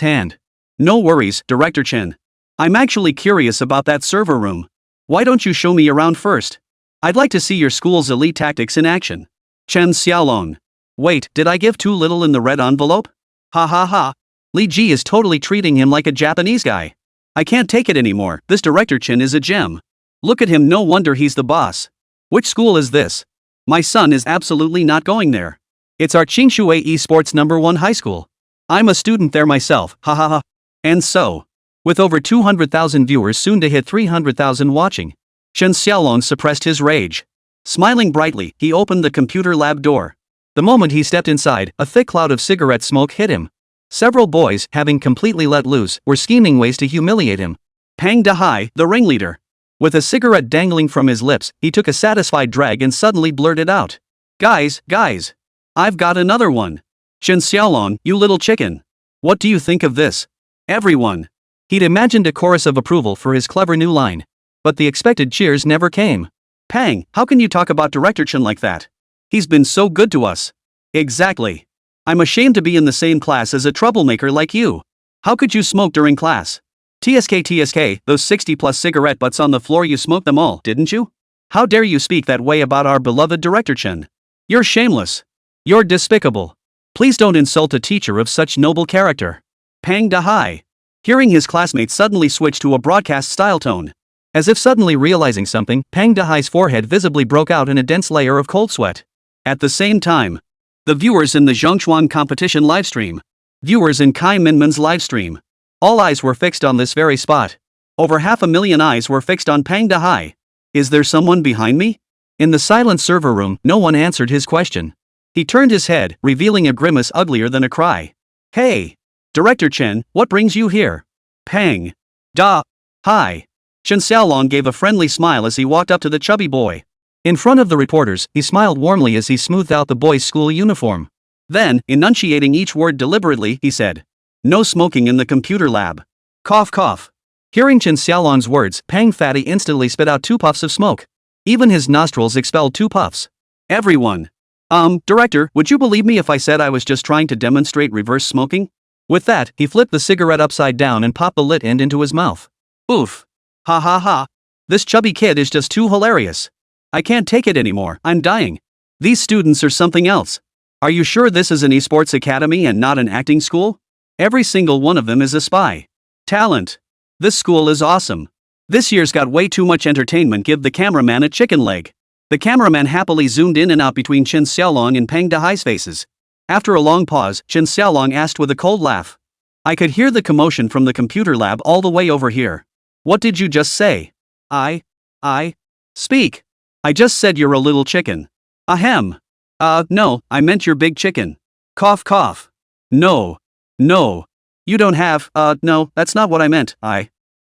hand. No worries, Director Chen. I'm actually curious about that server room. Why don't you show me around first? I'd like to see your school's elite tactics in action. Chen Xiaolong. Wait, did I give too little in the red envelope? Ha ha ha. Li Ji is totally treating him like a Japanese guy. I can't take it anymore. This Director Chen is a gem. Look at him, no wonder he's the boss. Which school is this? My son is absolutely not going there. It's our Qingshui Esports #1 high school. I'm a student there myself, ha ha ha. And so, with over 200,000 viewers soon to hit 300,000 watching, Chen Xiaolong suppressed his rage. Smiling brightly, he opened the computer lab door. The moment he stepped inside, a thick cloud of cigarette smoke hit him. Several boys, having completely let loose, were scheming ways to humiliate him. Pang Dahai, the ringleader. With a cigarette dangling from his lips, he took a satisfied drag and suddenly blurted out, guys, I've got another one. Chen Xiaolong, you little chicken. What do you think of this? Everyone." He'd imagined a chorus of approval for his clever new line. But the expected cheers never came. Pang, how can you talk about Director Chen like that? He's been so good to us. Exactly. I'm ashamed to be in the same class as a troublemaker like you. How could you smoke during class? TSK, those 60+ cigarette butts on the floor, you smoked them all, didn't you? How dare you speak that way about our beloved Director Chen? You're shameless. You're despicable. Please don't insult a teacher of such noble character. Pang Dahai. Hearing his classmates suddenly switch to a broadcast-style tone. As if suddenly realizing something, Pang Dahai's forehead visibly broke out in a dense layer of cold sweat. At the same time, the viewers in the Zhongchuan competition livestream, viewers in Kai Minmin's livestream, all eyes were fixed on this very spot. Over 500,000 eyes were fixed on Pang Dahai. Is there someone behind me? In the silent server room, no one answered his question. He turned his head, revealing a grimace uglier than a cry. Hey! Director Chen, what brings you here? Pang Dahai. Chen Xiaolong gave a friendly smile as he walked up to the chubby boy. In front of the reporters, he smiled warmly as he smoothed out the boy's school uniform. Then, enunciating each word deliberately, he said, "No smoking in the computer lab." Cough cough. Hearing Chen Xiaolong's words, Pang Fatty instantly spit out 2 puffs of smoke. Even his nostrils expelled 2 puffs. Everyone. Director, would you believe me if I said I was just trying to demonstrate reverse smoking? With that, he flipped the cigarette upside down and popped the lit end into his mouth. Oof. Ha ha ha. This chubby kid is just too hilarious. I can't take it anymore, I'm dying. These students are something else. Are you sure this is an esports academy and not an acting school? Every single one of them is a spy. Talent. This school is awesome. This year's got way too much entertainment. Give the cameraman a chicken leg. The cameraman happily zoomed in and out between Chen Xiaolong and Pang Dahai's faces. After a long pause, Chen Xiaolong asked with a cold laugh. I could hear the commotion from the computer lab all the way over here. What did you just say? I. Speak. I just said you're a little chicken. Ahem. No, I meant you're big chicken. Cough cough. No. You don't have, no, that's not what I meant,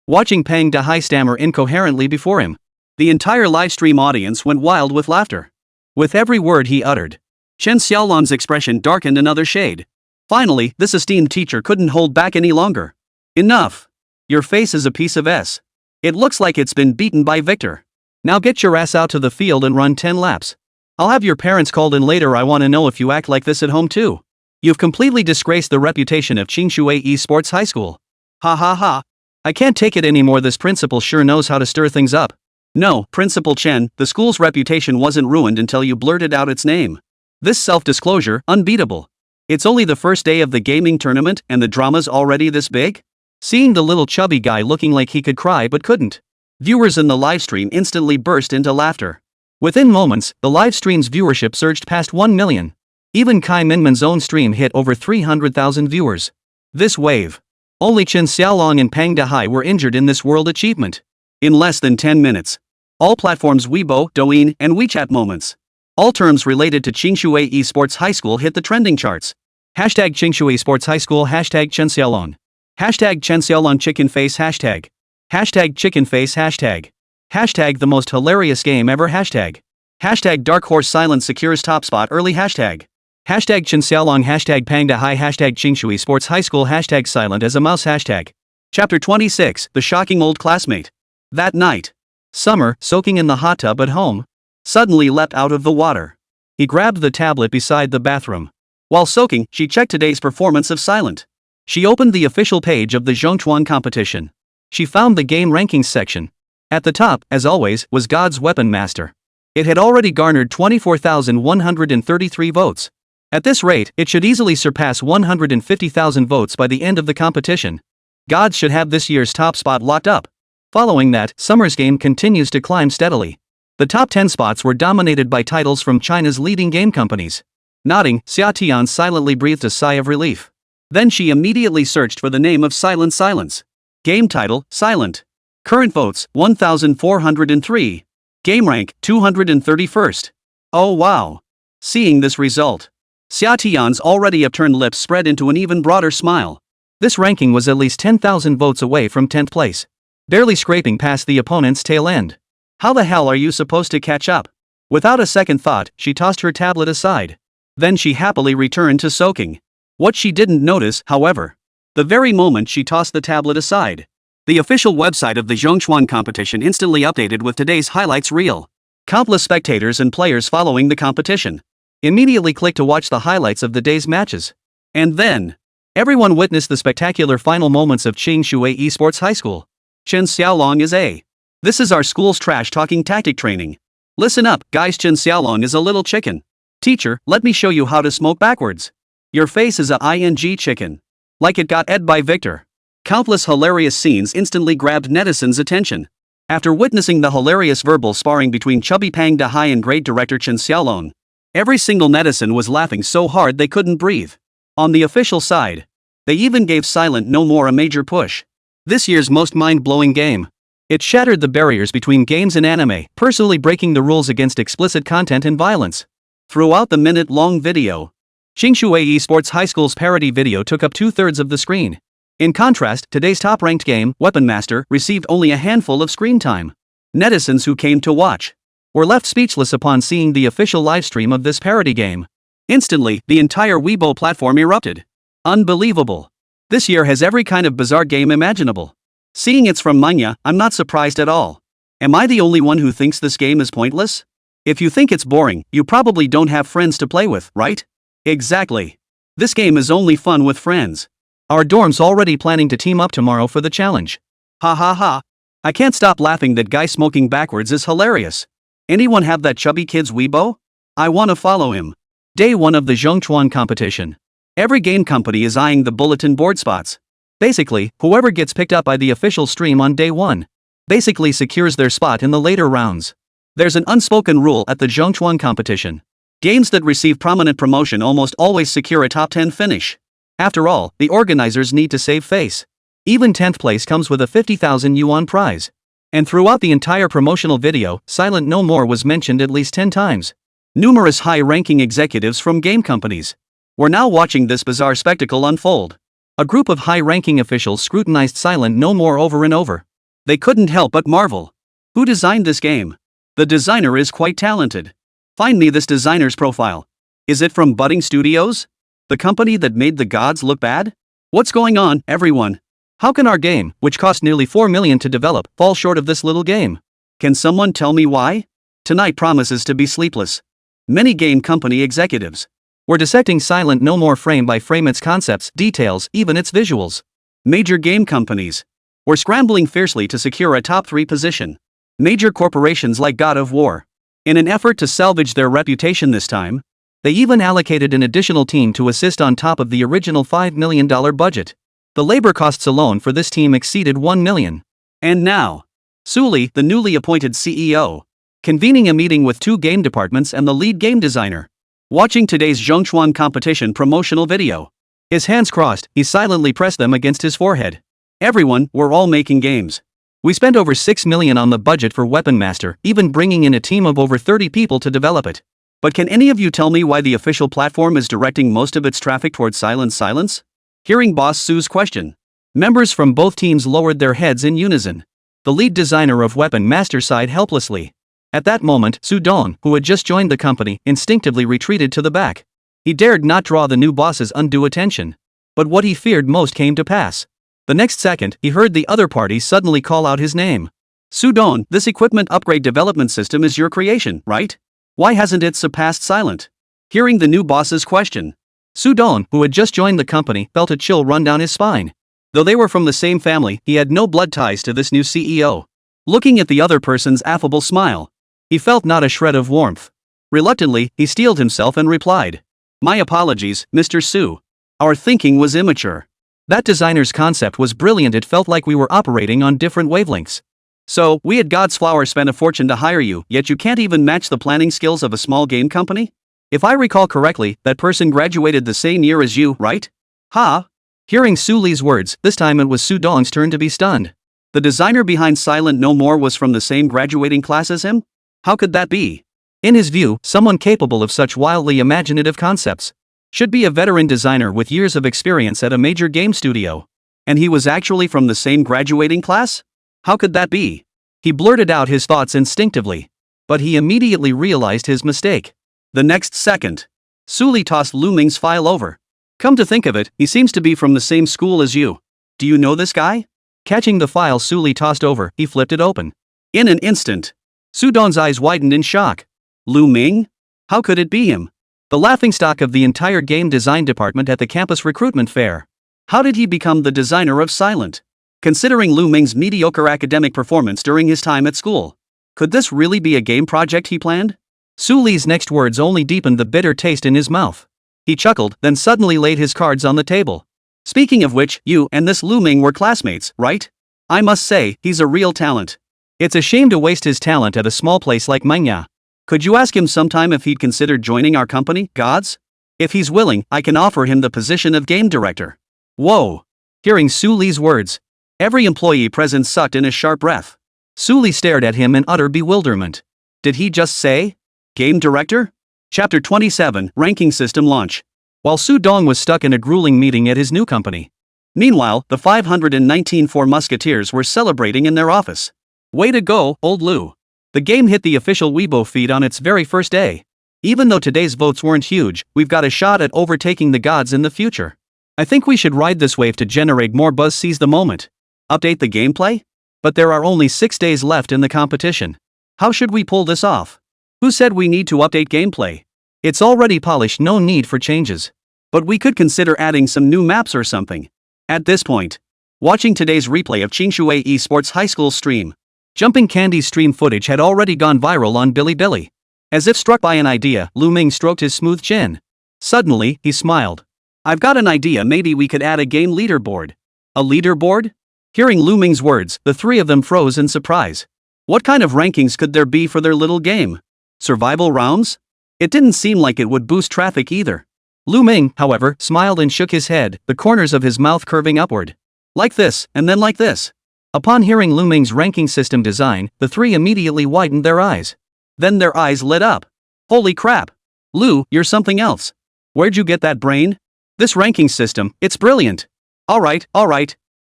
Watching Pang Dahai stammer incoherently before him, the entire livestream audience went wild with laughter. With every word he uttered, Chen Xiaolong's expression darkened another shade. Finally, this esteemed teacher couldn't hold back any longer. Enough. Your face is a piece of S. It looks like it's been beaten by Victor. Now get your ass out to the field and run 10 laps. I'll have your parents called in later. I want to know if you act like this at home too. You've completely disgraced the reputation of Qingshui Esports High School. Ha ha ha. I can't take it anymore. This principal sure knows how to stir things up. No, Principal Chen, the school's reputation wasn't ruined until you blurted out its name. This self-disclosure, unbeatable. It's only the first day of the gaming tournament and the drama's already this big? Seeing the little chubby guy looking like he could cry but couldn't. Viewers in the livestream instantly burst into laughter. Within moments, the livestream's viewership surged past 1 million. Even Kai Minman's own stream hit over 300,000 viewers. This wave. Only Chen Xiaolong and Pang Dehai were injured in this world achievement. In less than 10 minutes. All platforms Weibo, Douyin, and WeChat moments. All terms related to Qingshui Esports High School hit the trending charts. Hashtag Qingshui Sports High School, hashtag Chen Xiaolong. Hashtag Chen Xiaolong chicken face, hashtag. Hashtag chicken face, hashtag. Hashtag the most hilarious game ever, hashtag. Hashtag Dark Horse Silent secures top spot early, hashtag. Hashtag Chen Xiaolong, hashtag Pang Dehai, hashtag Qingshui Sports High School, hashtag silent as a mouse, hashtag. Chapter 26, The Shocking Old Classmate. That night, Summer, soaking in the hot tub at home, suddenly leapt out of the water. He grabbed the tablet beside the bathroom. While soaking, she checked today's performance of Silent. She opened the official page of the Zhongchuan competition. She found the game rankings section. At the top, as always, was God's Weapon Master. It had already garnered 24,133 votes. At this rate, it should easily surpass 150,000 votes by the end of the competition. Gods should have this year's top spot locked up. Following that, Summer's game continues to climb steadily. The top 10 spots were dominated by titles from China's leading game companies. Nodding, Xià Tiān silently breathed a sigh of relief. Then she immediately searched for the name of Silence. Game title, Silent. Current votes, 1,403. Game rank, 231st. Oh wow. Seeing this result, Xià Tiān's already upturned lips spread into an even broader smile. This ranking was at least 10,000 votes away from 10th place. Barely scraping past the opponent's tail end. How the hell are you supposed to catch up? Without a second thought, she tossed her tablet aside. Then she happily returned to soaking. What she didn't notice, however, the very moment she tossed the tablet aside, the official website of the Zhongchuan competition instantly updated with today's highlights reel. Countless spectators and players following the competition immediately clicked to watch the highlights of the day's matches. And then, everyone witnessed the spectacular final moments of Qingshui Esports High School. Chen Xiaolong is a. This is our school's trash-talking tactic training. Listen up, guys. Chen Xiaolong is a little chicken. Teacher, let me show you how to smoke backwards. Your face is a ing chicken. Like it got ed by Victor. Countless hilarious scenes instantly grabbed netizens' attention. After witnessing the hilarious verbal sparring between chubby Pang Dehai and great director Chen Xiaolong, every single netizen was laughing so hard they couldn't breathe. On the official side, they even gave Silent No More a major push. This year's most mind-blowing game. It shattered the barriers between games and anime, personally breaking the rules against explicit content and violence. Throughout the minute-long video, Qingshui Esports High School's parody video took up 2/3 of the screen. In contrast, today's top-ranked game, Weapon Master, received only a handful of screen time. Netizens who came to watch were left speechless upon seeing the official livestream of this parody game. Instantly, the entire Weibo platform erupted. Unbelievable. This year has every kind of bizarre game imaginable. Seeing it's from manga, I'm not surprised at all. Am I the only one who thinks this game is pointless? If you think it's boring, you probably don't have friends to play with, right? Exactly. This game is only fun with friends. Our dorm's already planning to team up tomorrow for the challenge. Ha ha ha. I can't stop laughing. That guy smoking backwards is hilarious. Anyone have that chubby kid's Weibo? I wanna follow him. Day 1 of the Zhongchuan competition. Every game company is eyeing the bulletin board spots. Basically, whoever gets picked up by the official stream on day 1 basically secures their spot in the later rounds. There's an unspoken rule at the Zhongchuan competition. Games that receive prominent promotion almost always secure a top 10 finish. After all, the organizers need to save face. Even 10th place comes with a 50,000 yuan prize. And throughout the entire promotional video, Silent No More was mentioned at least 10 times. Numerous high-ranking executives from game companies were now watching this bizarre spectacle unfold. A group of high-ranking officials scrutinized Silent No More over and over. They couldn't help but marvel. Who designed this game? The designer is quite talented. Find me this designer's profile. Is it from Budding Studios? The company that made the gods look bad? What's going on, everyone? How can our game, which cost nearly 4 million to develop, fall short of this little game? Can someone tell me why? Tonight promises to be sleepless. Many game company executives were dissecting Silent No More frame by frame, its concepts, details, even its visuals. Major game companies were scrambling fiercely to secure a top 3 position. Major corporations like God of War, in an effort to salvage their reputation this time, they even allocated an additional team to assist on top of the original $5 million budget. The labor costs alone for this team exceeded $1 million. And now, Sully, the newly appointed CEO, convening a meeting with 2 game departments and the lead game designer. Watching today's Zhongchuan competition promotional video. His hands crossed, he silently pressed them against his forehead. Everyone, we're all making games. We spent over $6 million on the budget for Weapon Master, even bringing in a team of over 30 people to develop it. But can any of you tell me why the official platform is directing most of its traffic towards silence? Hearing Boss Su's question, members from both teams lowered their heads in unison. The lead designer of Weapon Master sighed helplessly. At that moment, Su Dong, who had just joined the company, instinctively retreated to the back. He dared not draw the new boss's undue attention. But what he feared most came to pass. The next second, he heard the other party suddenly call out his name. Su Dong, this equipment upgrade development system is your creation, right? Why hasn't it surpassed Silent? Hearing the new boss's question, Su Dong, who had just joined the company, felt a chill run down his spine. Though they were from the same family, he had no blood ties to this new CEO. Looking at the other person's affable smile, he felt not a shred of warmth. Reluctantly, he steeled himself and replied, "My apologies, Mr. Su. Our thinking was immature." That designer's concept was brilliant. It felt like we were operating on different wavelengths. So, we at God's Flower spent a fortune to hire you, yet you can't even match the planning skills of a small game company? If I recall correctly, that person graduated the same year as you, right? Ha! Hearing Su Li's words, this time it was Su Dong's turn to be stunned. The designer behind Silent No More was from the same graduating class as him? How could that be? In his view, someone capable of such wildly imaginative concepts should be a veteran designer with years of experience at a major game studio. And he was actually from the same graduating class? How could that be? He blurted out his thoughts instinctively. But he immediately realized his mistake. The next second, Sully tossed Lù Ming's file over. Come to think of it, he seems to be from the same school as you. Do you know this guy? Catching the file Sully tossed over, he flipped it open. In an instant, Su Dong's eyes widened in shock. Lù Ming? How could it be him? The laughingstock of the entire game design department at the campus recruitment fair. How did he become the designer of Silent? Considering Lù Ming's mediocre academic performance during his time at school, could this really be a game project he planned? Su Li's next words only deepened the bitter taste in his mouth. He chuckled, then suddenly laid his cards on the table. Speaking of which, you and this Lù Ming were classmates, right? I must say, he's a real talent. It's a shame to waste his talent at a small place like Manhwa. Could you ask him sometime if he'd considered joining our company, Gods? If he's willing, I can offer him the position of game director. Whoa! Hearing Su Li's words, every employee present sucked in a sharp breath. Su Li stared at him in utter bewilderment. Did he just say? Game director? Chapter 27, Ranking System Launch. While Su Dong was stuck in a grueling meeting at his new company. Meanwhile, the 519 Four Musketeers were celebrating in their office. Way to go, old Lù. The game hit the official Weibo feed on its very first day. Even though today's votes weren't huge, we've got a shot at overtaking the gods in the future. I think we should ride this wave to generate more buzz. Seize the moment. Update the gameplay? But there are only 6 days left in the competition. How should we pull this off? Who said we need to update gameplay? It's already polished, no need for changes. But we could consider adding some new maps or something. At this point, watching today's replay of Qingshui Esports High School stream, Jumping Candy's stream footage had already gone viral on Bilibili. As if struck by an idea, Lù Ming stroked his smooth chin. Suddenly, he smiled. I've got an idea, maybe we could add a game leaderboard. A leaderboard? Hearing Lù Ming's words, the three of them froze in surprise. What kind of rankings could there be for their little game? Survival rounds? It didn't seem like it would boost traffic either. Lù Ming, however, smiled and shook his head, the corners of his mouth curving upward. Like this, and then like this. Upon hearing Lù Ming's ranking system design, the three immediately widened their eyes. Then their eyes lit up. Holy crap! Lù, you're something else. Where'd you get that brain? This ranking system, it's brilliant. Alright.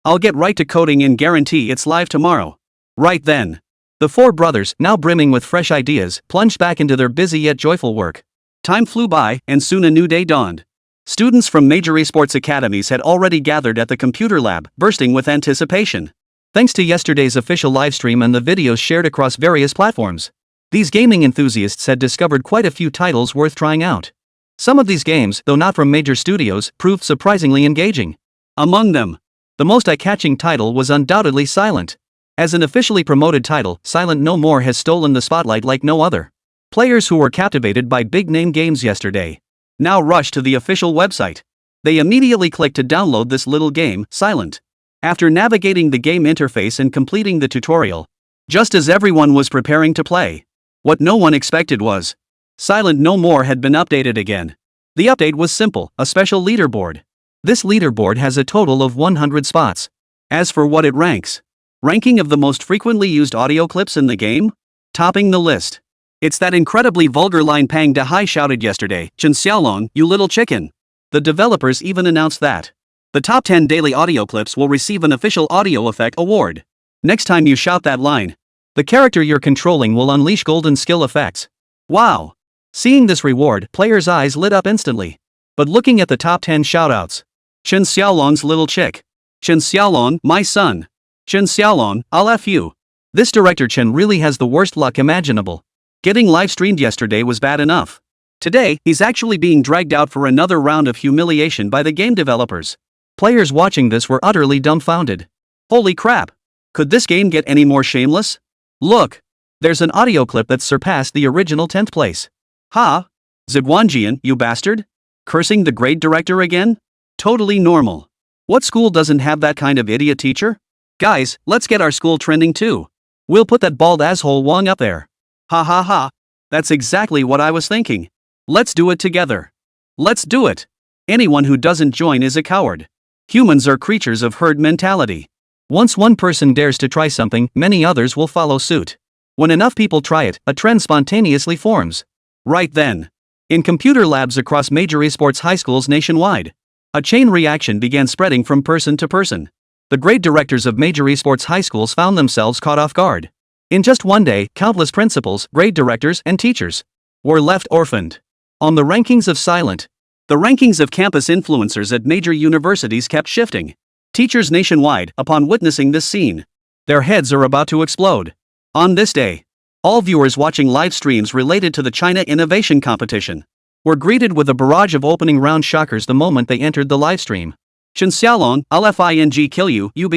I'll get right to coding and guarantee it's live tomorrow. Right then. The four brothers, now brimming with fresh ideas, plunged back into their busy yet joyful work. Time flew by, and soon a new day dawned. Students from major esports academies had already gathered at the computer lab, bursting with anticipation. Thanks to yesterday's official livestream and the videos shared across various platforms, These gaming enthusiasts had discovered quite a few titles worth trying out. Some of these games, though not from major studios, proved surprisingly engaging. Among them, the most eye-catching title was undoubtedly Silent. As an officially promoted title, Silent No More has stolen the spotlight like no other. Players who were captivated by big-name games yesterday now rush to the official website. They immediately click to download this little game, Silent. After navigating the game interface and completing the tutorial, just as everyone was preparing to play, what no one expected was Silent No More had been updated again. The update was simple, a special leaderboard. This leaderboard has a total of 100 spots. As for what it ranks, ranking of the most frequently used audio clips in the game? Topping the list. It's that incredibly vulgar line Pang Dehai shouted yesterday, "Chen Xiaolong, you little chicken." The developers even announced that the top 10 daily audio clips will receive an official audio effect award. Next time you shout that line, the character you're controlling will unleash golden skill effects. Wow! Seeing this reward, players' eyes lit up instantly. But looking at the top 10 shoutouts, Chen Xiaolong's little chick. Chen Xiaolong, my son. Chen Xiaolong, I'll F you. This director Chen really has the worst luck imaginable. Getting live streamed yesterday was bad enough. Today, he's actually being dragged out for another round of humiliation by the game developers. Players watching this were utterly dumbfounded. Holy crap! Could this game get any more shameless? Look! There's an audio clip that's surpassed the original 10th place. Ha! Ziguanjian, you bastard? Cursing the grade director again? Totally normal. What school doesn't have that kind of idiot teacher? Guys, let's get our school trending too. We'll put that bald asshole Wong up there. Ha ha ha. That's exactly what I was thinking. Let's do it together. Let's do it. Anyone who doesn't join is a coward. Humans are creatures of herd mentality. Once one person dares to try something, many others will follow suit. When enough people try it, a trend spontaneously forms. Right then, in computer labs across major esports high schools nationwide, a chain reaction began spreading from person to person. The grade directors of major esports high schools found themselves caught off guard. In just one day, countless principals, grade directors, and teachers were left orphaned. On the rankings of Silent, the rankings of campus influencers at major universities kept shifting. Teachers nationwide, upon witnessing this scene, their heads are about to explode. On this day, all viewers watching live streams related to the China Innovation Competition were greeted with a barrage of opening round shockers the moment they entered the livestream. Chen Xiaolong, I'll FING kill you, UB.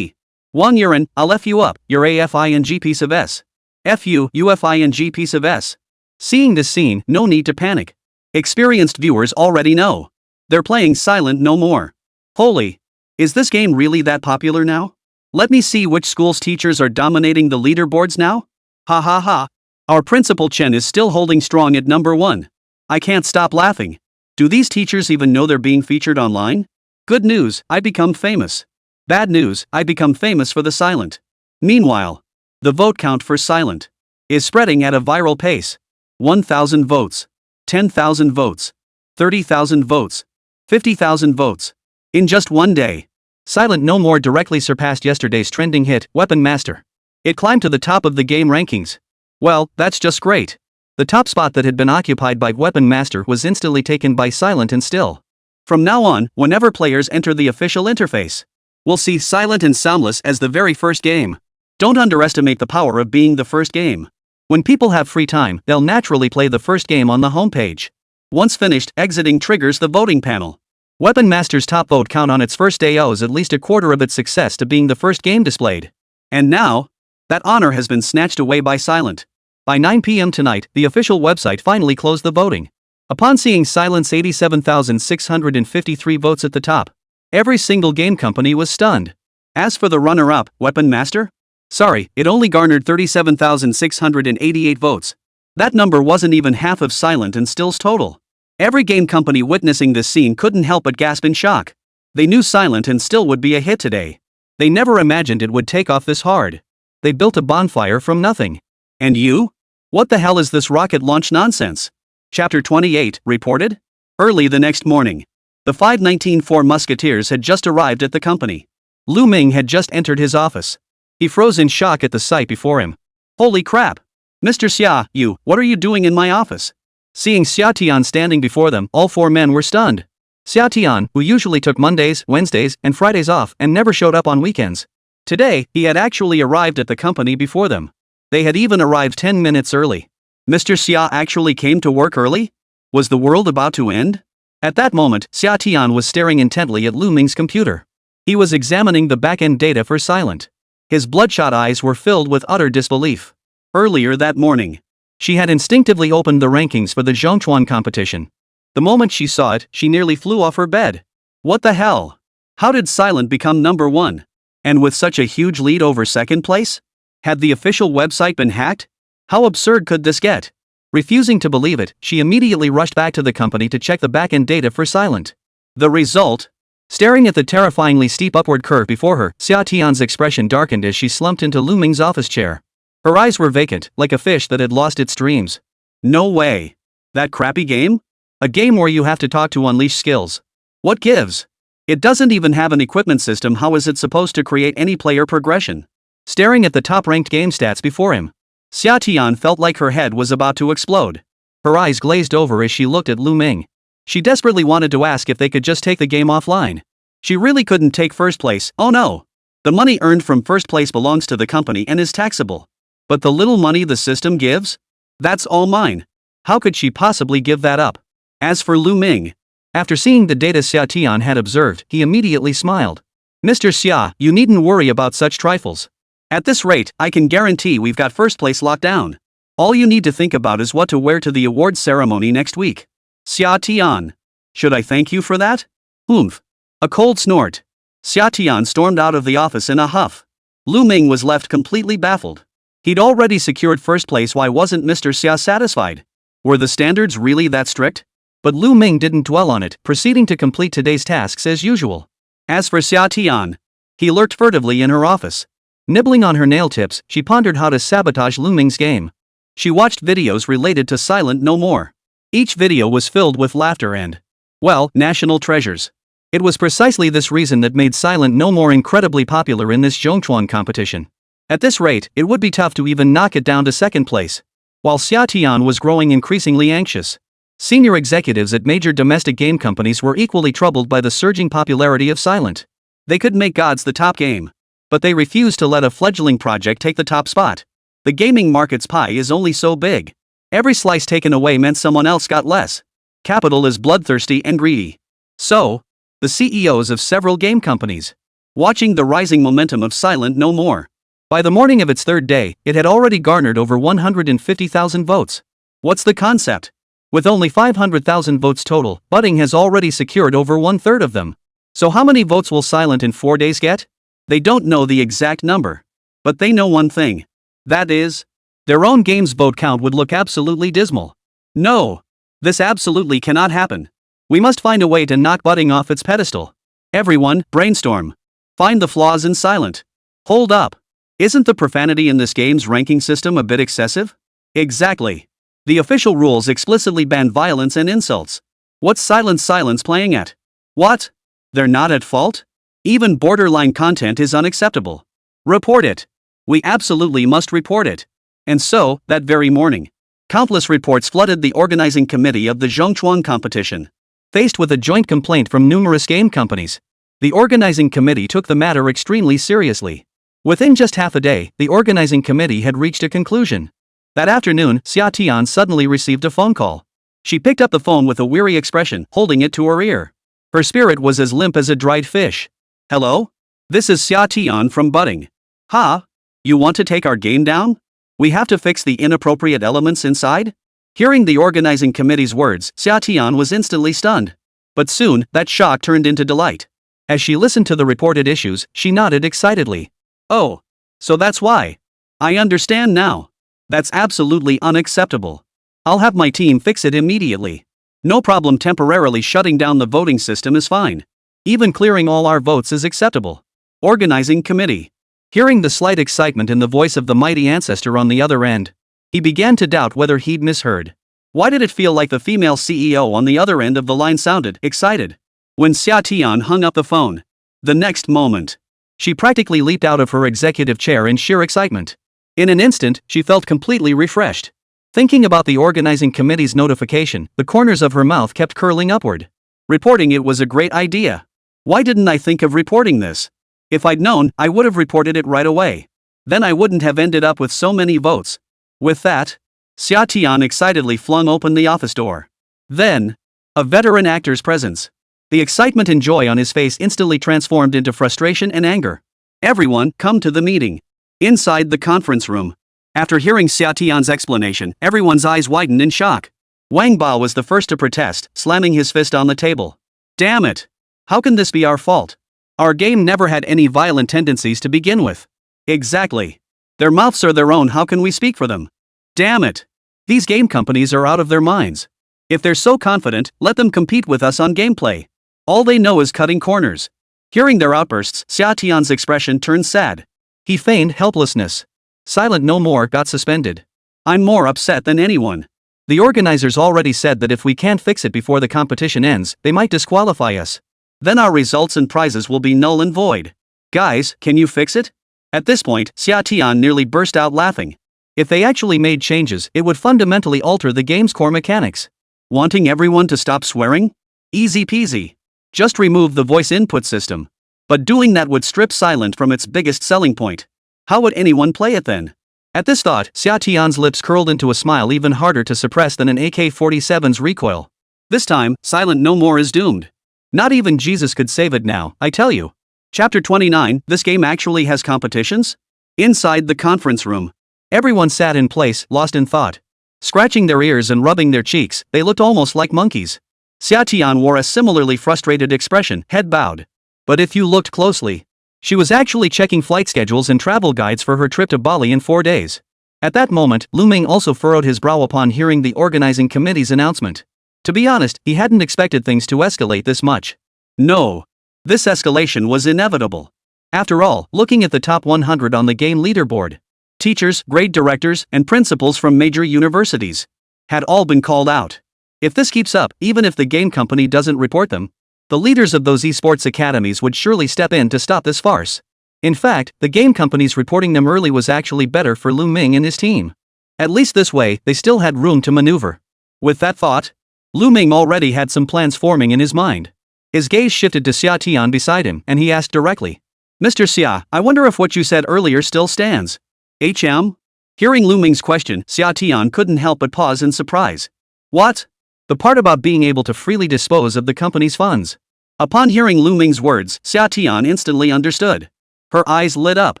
Wang Yuran, I'll F you up, you're a FING piece of S. F you, UFING piece of S. Seeing this scene, no need to panic. Experienced viewers already know. They're playing Silent No More. Holy! Is this game really that popular now? Let me see which school's teachers are dominating the leaderboards now. Ha ha ha. Our principal Chen is still holding strong at number 1. I can't stop laughing. Do these teachers even know they're being featured online? Good news, I become famous. Bad news, I become famous for the Silent. Meanwhile, the vote count for Silent is spreading at a viral pace. 1,000 votes, 10,000 votes, 30,000 votes, 50,000 votes. In just one day, Silent No More directly surpassed yesterday's trending hit, Weapon Master. It climbed to the top of the game rankings. Well, that's just great. The top spot that had been occupied by Weapon Master was instantly taken by Silent and Still. From now on, whenever players enter the official interface, we'll see Silent and Soundless as the very first game. Don't underestimate the power of being the first game. When people have free time, they'll naturally play the first game on the homepage. Once finished, exiting triggers the voting panel. Weapon Master's top vote count on its first day owes at least a quarter of its success to being the first game displayed. And now, that honor has been snatched away by Silent. By 9 p.m. tonight, the official website finally closed the voting. Upon seeing Silent's 87,653 votes at the top, every single game company was stunned. As for the runner-up, Weapon Master? Sorry, it only garnered 37,688 votes. That number wasn't even half of Silent and Still's total. Every game company witnessing this scene couldn't help but gasp in shock. They knew Silent and Still would be a hit today. They never imagined it would take off this hard. They built a bonfire from nothing. And you? What the hell is this rocket launch nonsense? Chapter 28, reported? Early the next morning, the 519 Four Musketeers had just arrived at the company. Lù Ming had just entered his office. He froze in shock at the sight before him. Holy crap! Mr. Xià, what are you doing in my office? Seeing Xià Tiān standing before them, all four men were stunned. Xià Tiān, who usually took Mondays, Wednesdays, and Fridays off and never showed up on weekends. Today, he had actually arrived at the company before them. They had even arrived 10 minutes early. Mr. Sia actually came to work early? Was the world about to end? At that moment, Xià Tiān was staring intently at Lù Ming's computer. He was examining the back-end data for Silent. His bloodshot eyes were filled with utter disbelief. Earlier that morning, she had instinctively opened the rankings for the Zhongchuan competition. The moment she saw it, she nearly flew off her bed. What the hell? How did Silent become number 1? And with such a huge lead over second place? Had the official website been hacked? How absurd could this get? Refusing to believe it, she immediately rushed back to the company to check the back-end data for Silent. The result? Staring at the terrifyingly steep upward curve before her, Xià Tiān's expression darkened as she slumped into Lù Ming's office chair. Her eyes were vacant, like a fish that had lost its dreams. No way. That crappy game? A game where you have to talk to unleash skills. What gives? It doesn't even have an equipment system. How is it supposed to create any player progression? Staring at the top-ranked game stats before him, Xià Tiān felt like her head was about to explode. Her eyes glazed over as she looked at Lù Ming. She desperately wanted to ask if they could just take the game offline. She really couldn't take first place. Oh no! The money earned from first place belongs to the company and is taxable. But the little money the system gives? That's all mine. How could she possibly give that up? As for Lù Ming, after seeing the data Xià Tiān had observed, he immediately smiled. Mr. Xia, you needn't worry about such trifles. At this rate, I can guarantee we've got first place locked down. All you need to think about is what to wear to the awards ceremony next week. Xià Tiān. Should I thank you for that? Oomph. A cold snort. Xià Tiān stormed out of the office in a huff. Lù Ming was left completely baffled. He'd already secured first place. Why wasn't Mr. Xia satisfied? Were the standards really that strict? But Lù Ming didn't dwell on it, proceeding to complete today's tasks as usual. As for Xià Tiān, he lurked furtively in her office. Nibbling on her nail tips, she pondered how to sabotage Lù Ming's game. She watched videos related to Silent No More. Each video was filled with laughter and, well, national treasures. It was precisely this reason that made Silent No More incredibly popular in this Zhongchuan competition. At this rate, it would be tough to even knock it down to second place. While Xià Tiān was growing increasingly anxious, senior executives at major domestic game companies were equally troubled by the surging popularity of Silent. They could make gods the top game, but they refused to let a fledgling project take the top spot. The gaming market's pie is only so big. Every slice taken away meant someone else got less. Capital is bloodthirsty and greedy. So, the CEOs of several game companies, watching the rising momentum of Silent No More. By the morning of its third day, it had already garnered over 150,000 votes. What's the concept? With only 500,000 votes total, Budding has already secured over 1/3 of them. So how many votes will Silent in 4 days get? They don't know the exact number. But they know one thing. That is, their own game's vote count would look absolutely dismal. No. This absolutely cannot happen. We must find a way to knock Budding off its pedestal. Everyone, brainstorm. Find the flaws in Silent. Hold up. Isn't the profanity in this game's ranking system a bit excessive? Exactly. The official rules explicitly ban violence and insults. What's Silence playing at? What? They're not at fault? Even borderline content is unacceptable. Report it. We absolutely must report it. And so, that very morning, countless reports flooded the organizing committee of the Zhongchuan competition. Faced with a joint complaint from numerous game companies, the organizing committee took the matter extremely seriously. Within just half a day, the organizing committee had reached a conclusion. That afternoon, Xià Tiān suddenly received a phone call. She picked up the phone with a weary expression, holding it to her ear. Her spirit was as limp as a dried fish. Hello? This is Xià Tiān from Budding. Ha? You want to take our game down? We have to fix the inappropriate elements inside? Hearing the organizing committee's words, Xià Tiān was instantly stunned. But soon, that shock turned into delight. As she listened to the reported issues, she nodded excitedly. Oh. So that's why. I understand now. That's absolutely unacceptable. I'll have my team fix it immediately. No problem. Temporarily shutting down the voting system is fine. Even clearing all our votes is acceptable. Organizing committee. Hearing the slight excitement in the voice of the mighty ancestor on the other end, he began to doubt whether he'd misheard. Why did it feel like the female CEO on the other end of the line sounded excited? When Xià Tiān hung up the phone, the next moment, she practically leaped out of her executive chair in sheer excitement. In an instant, she felt completely refreshed. Thinking about the organizing committee's notification, the corners of her mouth kept curling upward. Reporting it was a great idea. Why didn't I think of reporting this? If I'd known, I would have reported it right away. Then I wouldn't have ended up with so many votes. With that, Xià Tiān excitedly flung open the office door. Then, a veteran actor's presence. The excitement and joy on his face instantly transformed into frustration and anger. Everyone, come to the meeting. Inside the conference room. After hearing Xià Tiān's explanation, everyone's eyes widened in shock. Wang Ba was the first to protest, slamming his fist on the table. Damn it! How can this be our fault? Our game never had any violent tendencies to begin with. Exactly. Their mouths are their own, how can we speak for them? Damn it! These game companies are out of their minds. If they're so confident, let them compete with us on gameplay. All they know is cutting corners. Hearing their outbursts, Xià Tiān's expression turned sad. He feigned helplessness. Silent No More got suspended. I'm more upset than anyone. The organizers already said that if we can't fix it before the competition ends, they might disqualify us. Then our results and prizes will be null and void. Guys, can you fix it? At this point, Xià Tiān nearly burst out laughing. If they actually made changes, it would fundamentally alter the game's core mechanics. Wanting everyone to stop swearing? Easy peasy. Just remove the voice input system. But doing that would strip silent from its biggest selling point. How would anyone play it then? At this thought, Xià Tiān's lips curled into a smile even harder to suppress than an AK-47's recoil. This time, Silent No More is doomed. Not even Jesus could save it now, I tell you. Chapter 29, this game actually has competitions? Inside the conference room. Everyone sat in place, lost in thought. Scratching their ears and rubbing their cheeks, they looked almost like monkeys. Xià Tiān wore a similarly frustrated expression, head bowed. But if you looked closely, she was actually checking flight schedules and travel guides for her trip to Bali in 4 days. At that moment, Lù Ming also furrowed his brow upon hearing the organizing committee's announcement. To be honest, he hadn't expected things to escalate this much. No. This escalation was inevitable. After all, looking at the top 100 on the game leaderboard, teachers, grade directors, and principals from major universities had all been called out. If this keeps up, even if the game company doesn't report them, the leaders of those esports academies would surely step in to stop this farce. In fact, the game companies reporting them early was actually better for Lù Ming and his team. At least this way, they still had room to maneuver. With that thought, Lù Ming already had some plans forming in his mind. His gaze shifted to Xià Tiān beside him, and he asked directly, Mr. Sia, I wonder if what you said earlier still stands. HM? Hearing Lù Ming's question, Xià Tiān couldn't help but pause in surprise. What? The part about being able to freely dispose of the company's funds. Upon hearing Lù Ming's words, Xià Tiān instantly understood. Her eyes lit up.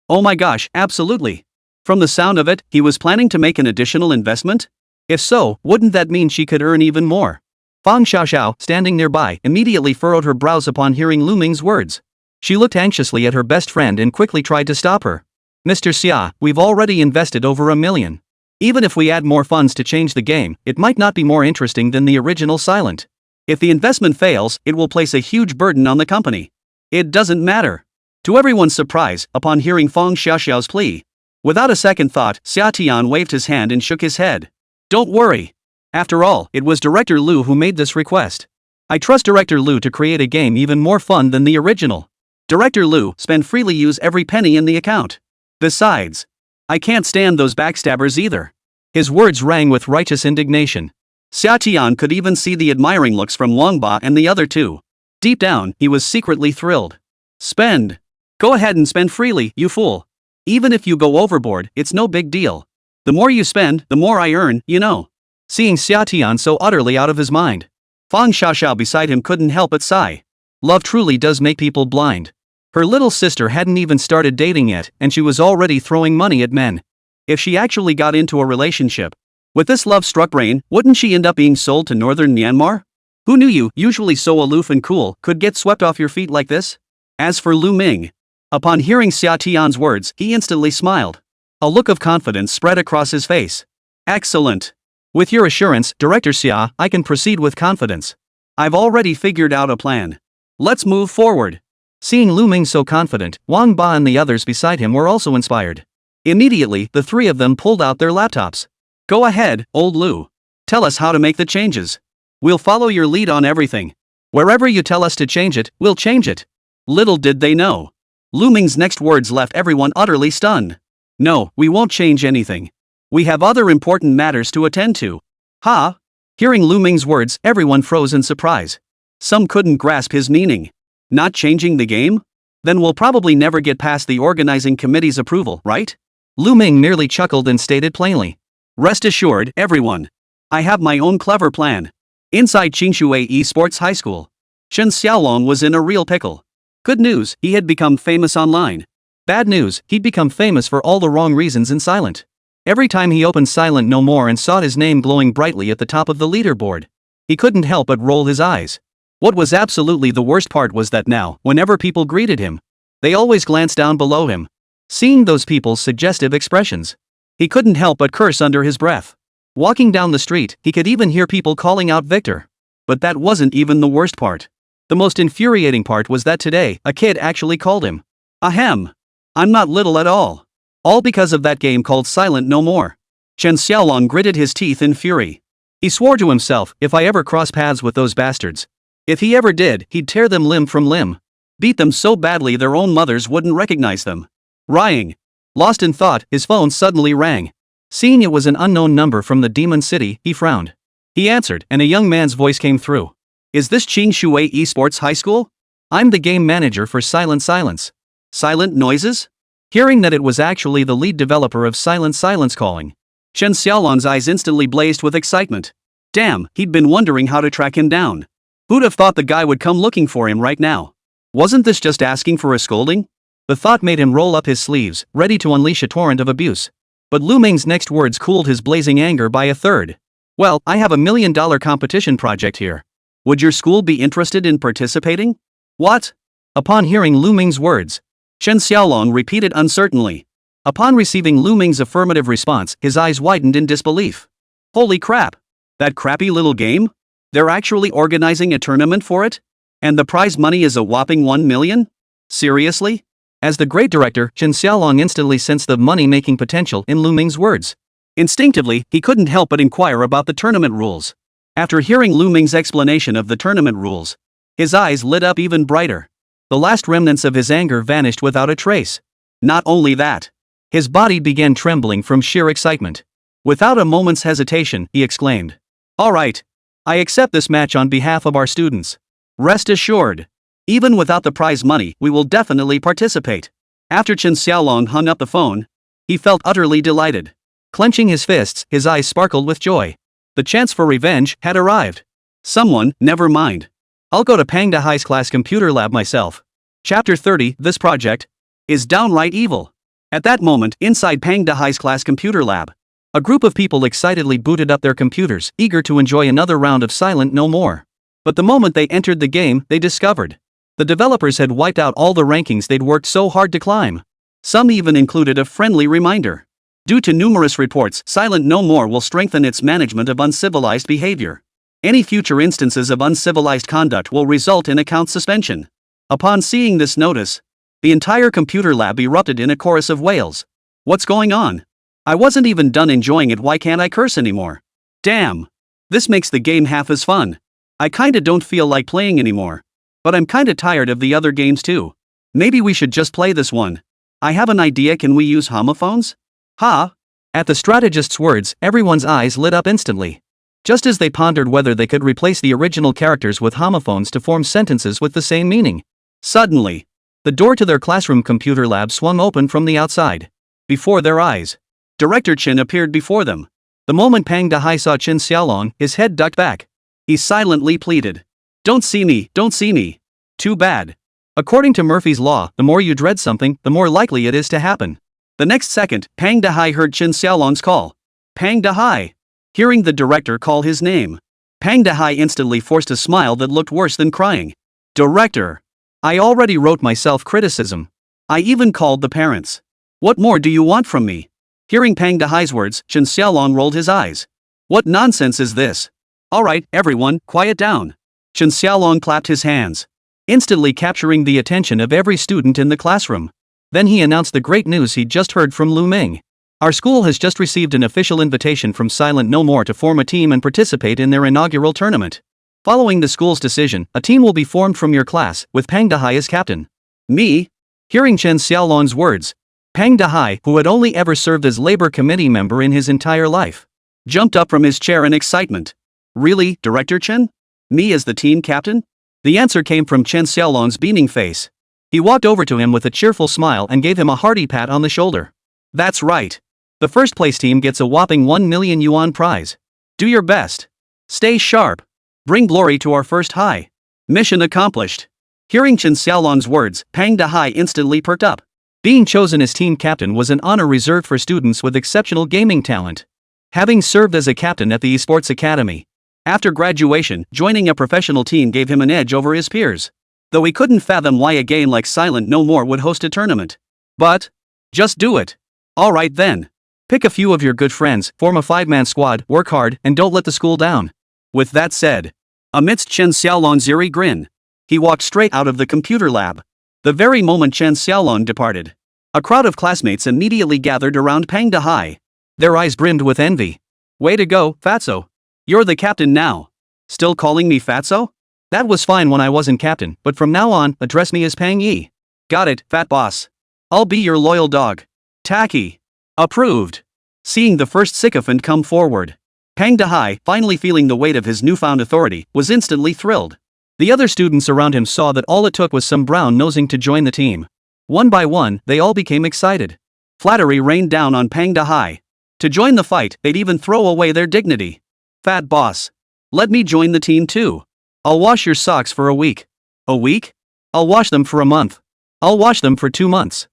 Oh my gosh, absolutely. From the sound of it, he was planning to make an additional investment? If so, wouldn't that mean she could earn even more? Fang Xiaoxiao, standing nearby, immediately furrowed her brows upon hearing Lù Ming's words. She looked anxiously at her best friend and quickly tried to stop her. Mr. Sia, we've already invested over $1 million. Even if we add more funds to change the game, it might not be more interesting than the original Silent. If the investment fails, it will place a huge burden on the company. It doesn't matter. To everyone's surprise, upon hearing Fang Xiaoxiao's plea, without a second thought, Xià Tiān waved his hand and shook his head. Don't worry. After all, it was Director Lù who made this request. I trust Director Lù to create a game even more fun than the original. Director Lù, spend freely, use every penny in the account. Besides, I can't stand those backstabbers either. His words rang with righteous indignation. Xià Tiān could even see the admiring looks from Wang Ba and the other two. Deep down, he was secretly thrilled. Spend. Go ahead and spend freely, you fool. Even if you go overboard, it's no big deal. The more you spend, the more I earn, you know. Seeing Xià Tiān so utterly out of his mind, Fang Xiaoxiao beside him couldn't help but sigh. Love truly does make people blind. Her little sister hadn't even started dating yet, and she was already throwing money at men. If she actually got into a relationship with this love-struck brain, wouldn't she end up being sold to northern Myanmar? Who knew you, usually so aloof and cool, could get swept off your feet like this? As for Lù Ming, upon hearing Xià Tiān's words, he instantly smiled. A look of confidence spread across his face. Excellent. With your assurance, Director Sia, I can proceed with confidence. I've already figured out a plan. Let's move forward. Seeing Lù Ming so confident, Wang Ba and the others beside him were also inspired. Immediately, the three of them pulled out their laptops. Go ahead, old Lù. Tell us how to make the changes. We'll follow your lead on everything. Wherever you tell us to change it, we'll change it. Little did they know. Lù Ming's next words left everyone utterly stunned. No, we won't change anything. We have other important matters to attend to. Ha! Hearing Lù Ming's words, everyone froze in surprise. Some couldn't grasp his meaning. Not changing the game? Then we'll probably never get past the organizing committee's approval, right? Lù Ming merely chuckled and stated plainly. Rest assured, everyone. I have my own clever plan. Inside Qingshui Esports High School, Chen Xiaolong was in a real pickle. Good news, he had become famous online. Bad news, he'd become famous for all the wrong reasons in Silent. Every time he opened Silent No More and saw his name glowing brightly at the top of the leaderboard, he couldn't help but roll his eyes. What was absolutely the worst part was that now, whenever people greeted him, they always glanced down below him. Seeing those people's suggestive expressions, he couldn't help but curse under his breath. Walking down the street, he could even hear people calling out Victor. But that wasn't even the worst part. The most infuriating part was that today, a kid actually called him. Ahem. I'm not little at all. All because of that game called Silent No More. Chen Xiaolong gritted his teeth in fury. He swore to himself, if I ever cross paths with those bastards. If he ever did, he'd tear them limb from limb. Beat them so badly their own mothers wouldn't recognize them. Rying. Lost in thought, his phone suddenly rang. Seeing it was an unknown number from the Demon City, he frowned. He answered, and a young man's voice came through. Is this Qingshui Esports High School? I'm the game manager for Silent Silence. Silent Noises? Hearing that it was actually the lead developer of Silent Silence calling, Chen Xiaolong's eyes instantly blazed with excitement. Damn, he'd been wondering how to track him down. Who'd have thought the guy would come looking for him right now? Wasn't this just asking for a scolding? The thought made him roll up his sleeves, ready to unleash a torrent of abuse. But Lù Ming's next words cooled his blazing anger by a third. Well, I have $1 million competition project here. Would your school be interested in participating? What? Upon hearing Lù Ming's words, Chen Xiaolong repeated uncertainly. Upon receiving Lù Ming's affirmative response, his eyes widened in disbelief. Holy crap! That crappy little game? They're actually organizing a tournament for it? And the prize money is a whopping 1 million? Seriously? As the great director, Chen Xiaolong instantly sensed the money-making potential in Lù Ming's words. Instinctively, he couldn't help but inquire about the tournament rules. After hearing Lù Ming's explanation of the tournament rules, his eyes lit up even brighter. The last remnants of his anger vanished without a trace. Not only that, his body began trembling from sheer excitement. Without a moment's hesitation, he exclaimed, "All right. I accept this match on behalf of our students. Rest assured. Even without the prize money, we will definitely participate." After Chen Xiaolong hung up the phone, he felt utterly delighted. Clenching his fists, his eyes sparkled with joy. The chance for revenge had arrived. Someone, never mind. I'll go to Pangda High's class computer lab myself. Chapter 30, this project is downright evil. At that moment, inside Pangda High's class computer lab, a group of people excitedly booted up their computers, eager to enjoy another round of Silent No More. But the moment they entered the game, they discovered the developers had wiped out all the rankings they'd worked so hard to climb. Some even included a friendly reminder. Due to numerous reports, Silent No More will strengthen its management of uncivilized behavior. Any future instances of uncivilized conduct will result in account suspension. Upon seeing this notice, the entire computer lab erupted in a chorus of wails. What's going on? I wasn't even done enjoying it, why can't I curse anymore? Damn! This makes the game half as fun. I kinda don't feel like playing anymore. But I'm kinda tired of the other games too. Maybe we should just play this one. I have an idea, can we use homophones? Ha! At the strategist's words, everyone's eyes lit up instantly. Just as they pondered whether they could replace the original characters with homophones to form sentences with the same meaning. Suddenly, the door to their classroom computer lab swung open from the outside. Before their eyes, Director Chen appeared before them. The moment Pangda Hai saw Chen Xiaolong, his head ducked back. He silently pleaded. Don't see me, don't see me. Too bad. According to Murphy's Law, the more you dread something, the more likely it is to happen. The next second, Pangda Hai heard Chen Xiaolong's call. Pangda Hai. Hearing the director call his name, Pangda Hai instantly forced a smile that looked worse than crying. Director. I already wrote my self-criticism. I even called the parents. What more do you want from me? Hearing Pangda Hai's words, Chen Xiaolong rolled his eyes. What nonsense is this? Alright, everyone, quiet down. Chen Xiaolong clapped his hands, instantly capturing the attention of every student in the classroom. Then he announced the great news he'd just heard from Lù Ming. Our school has just received an official invitation from Silent No More to form a team and participate in their inaugural tournament. Following the school's decision, a team will be formed from your class, with Pangda Hai as captain. Me? Hearing Chen Xiaolong's words, Pangda Hai, who had only ever served as labor committee member in his entire life, jumped up from his chair in excitement. Really, Director Chen? Me as the team captain? The answer came from Chen Xiaolong's beaming face. He walked over to him with a cheerful smile and gave him a hearty pat on the shoulder. That's right. The first place team gets a whopping 1 million yuan prize. Do your best. Stay sharp. Bring glory to our first high. Mission accomplished. Hearing Chen Xiaolong's words, Pang Dahai instantly perked up. Being chosen as team captain was an honor reserved for students with exceptional gaming talent. Having served as a captain at the Esports Academy, after graduation, joining a professional team gave him an edge over his peers. Though he couldn't fathom why a game like Silent No More would host a tournament. But, just do it. Alright then. Pick a few of your good friends, form a 5-man squad, work hard, and don't let the school down. With that said, amidst Chen Xiaolong's eerie grin, he walked straight out of the computer lab. The very moment Chen Xiaolong departed, a crowd of classmates immediately gathered around Pang Dahai. Their eyes brimmed with envy. Way to go, Fatso. You're the captain now. Still calling me Fatso? That was fine when I wasn't captain, but from now on, address me as Pang Yi. Got it, fat boss. I'll be your loyal dog. Tacky. Approved. Seeing the first sycophant come forward, Pang Dahai, finally feeling the weight of his newfound authority, was instantly thrilled. The other students around him saw that all it took was some brown-nosing to join the team. One by one, they all became excited. Flattery rained down on Pang Dahai. To join the fight, they'd even throw away their dignity. Fat boss. Let me join the team too. I'll wash your socks for a week. A week? I'll wash them for a month. I'll wash them for 2 months.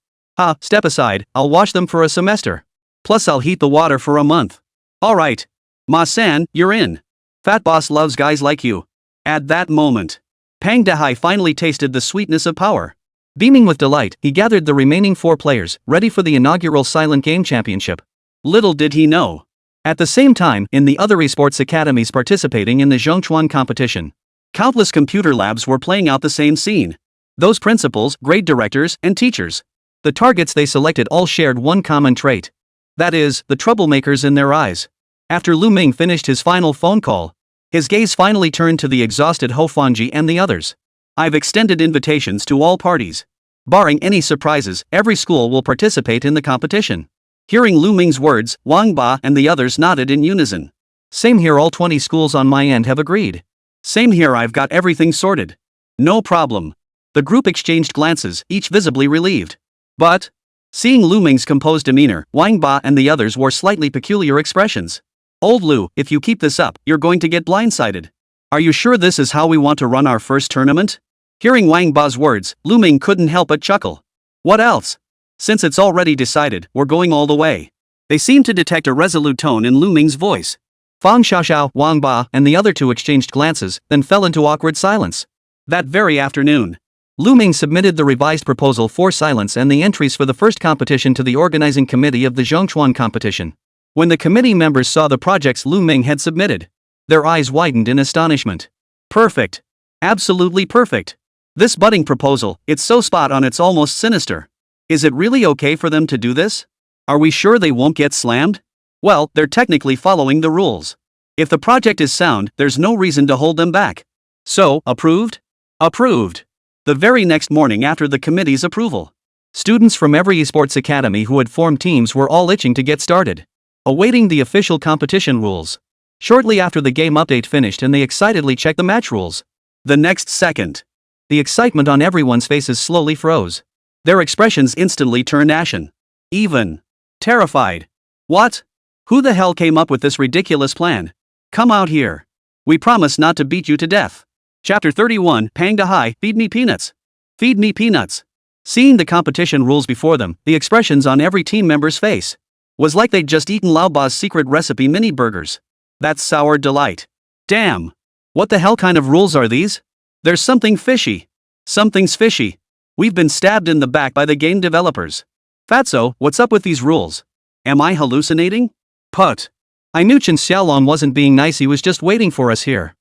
Step aside, I'll wash them for a semester. Plus I'll heat the water for a month. Alright. Ma-san, you're in. Fat boss loves guys like you. At that moment, Pang Dahai finally tasted the sweetness of power. Beaming with delight, he gathered the remaining 4 players, ready for the inaugural Silent Game Championship. Little did he know. At the same time, in the other esports academies participating in the Zhongchuan competition, countless computer labs were playing out the same scene. Those principals, grade directors, and teachers. The targets they selected all shared one common trait. That is, the troublemakers in their eyes. After Lù Ming finished his final phone call, his gaze finally turned to the exhausted Ho Fanji and the others. I've extended invitations to all parties. Barring any surprises, every school will participate in the competition. Hearing Lù Ming's words, Wang Ba and the others nodded in unison. Same here, all 20 schools on my end have agreed. Same here, I've got everything sorted. No problem. The group exchanged glances, each visibly relieved. But, seeing Lù Ming's composed demeanor, Wang Ba and the others wore slightly peculiar expressions. Old Lù, if you keep this up, you're going to get blindsided. Are you sure this is how we want to run our first tournament? Hearing Wang Ba's words, Lù Ming couldn't help but chuckle. What else? Since it's already decided, we're going all the way. They seemed to detect a resolute tone in Lù Ming's voice. Fang Xiaoxiao, Wang Ba, and the other two exchanged glances, then fell into awkward silence. That very afternoon, Lù Ming submitted the revised proposal for silence and the entries for the first competition to the organizing committee of the Zhongchuan competition. When the committee members saw the projects Lù Ming had submitted, their eyes widened in astonishment. Perfect. Absolutely perfect. This budding proposal, it's so spot on, it's almost sinister. Is it really okay for them to do this? Are we sure they won't get slammed? Well, they're technically following the rules. If the project is sound, there's no reason to hold them back. So, approved? Approved. The very next morning after the committee's approval, students from every esports academy who had formed teams were all itching to get started, awaiting the official competition rules. Shortly after the game update finished and they excitedly checked the match rules. The next second, the excitement on everyone's faces slowly froze. Their expressions instantly turned ashen. Even terrified. What? Who the hell came up with this ridiculous plan? Come out here. We promise not to beat you to death. Chapter 31, Pang Dahai, Feed Me Peanuts. Feed me peanuts. Seeing the competition rules before them, the expressions on every team member's face was like they'd just eaten Lao Ba's secret recipe mini burgers. That's sour delight. Damn. What the hell kind of rules are these? There's something fishy. Something's fishy. We've been stabbed in the back by the game developers. Fatso, what's up with these rules? Am I hallucinating? Put. I knew Chen Xiaolong wasn't being nice, he was just waiting for us here.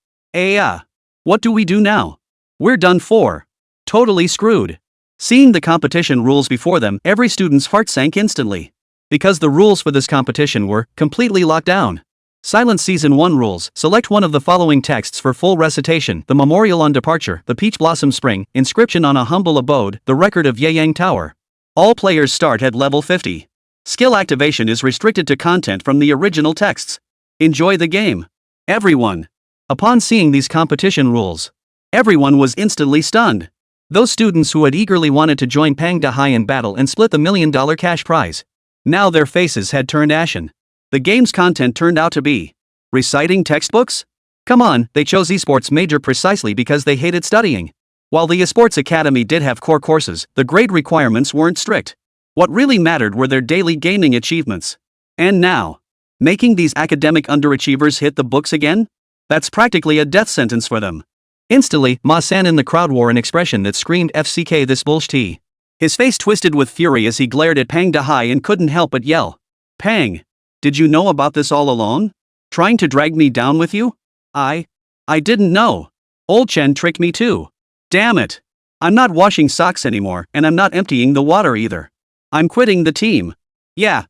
What do we do now? We're done for. Totally screwed. Seeing the competition rules before them, every student's heart sank instantly. Because the rules for this competition were completely locked down. Silent Season 1 rules: select one of the following texts for full recitation: the Memorial on Departure, the Peach Blossom Spring, Inscription on a Humble Abode, the Record of Yeyang Tower. All players start at level 50. Skill activation is restricted to content from the original texts. Enjoy the game. Everyone. Upon seeing these competition rules, everyone was instantly stunned. Those students who had eagerly wanted to join Pang Dahai in battle and split the $1 million cash prize. Now their faces had turned ashen. The game's content turned out to be reciting textbooks? Come on, they chose esports major precisely because they hated studying. While the esports academy did have core courses, the grade requirements weren't strict. What really mattered were their daily gaming achievements. And now, making these academic underachievers hit the books again? That's practically a death sentence for them. Instantly, Ma-san in the crowd wore an expression that screamed FCK this bullshit. His face twisted with fury as he glared at Pang Dahai and couldn't help but yell. Pang! Did you know about this all along? Trying to drag me down with you? I didn't know. Old Chen tricked me too. Damn it. I'm not washing socks anymore, and I'm not emptying the water either. I'm quitting the team. Yeah.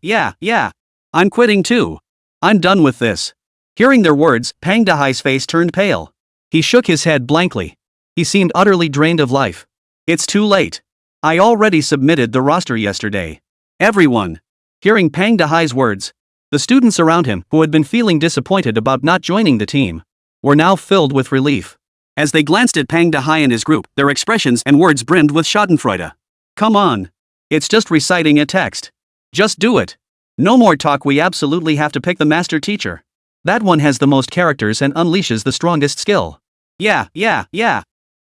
I'm quitting too. I'm done with this. Hearing their words, Pang Dahai's face turned pale. He shook his head blankly. He seemed utterly drained of life. It's too late. I already submitted the roster yesterday. Everyone. Hearing Pang Dahai's words, the students around him, who had been feeling disappointed about not joining the team, were now filled with relief. As they glanced at Pang Dahai and his group, their expressions and words brimmed with schadenfreude. Come on. It's just reciting a text. Just do it. No more talk, we absolutely have to pick the master teacher. That one has the most characters and unleashes the strongest skill. Yeah.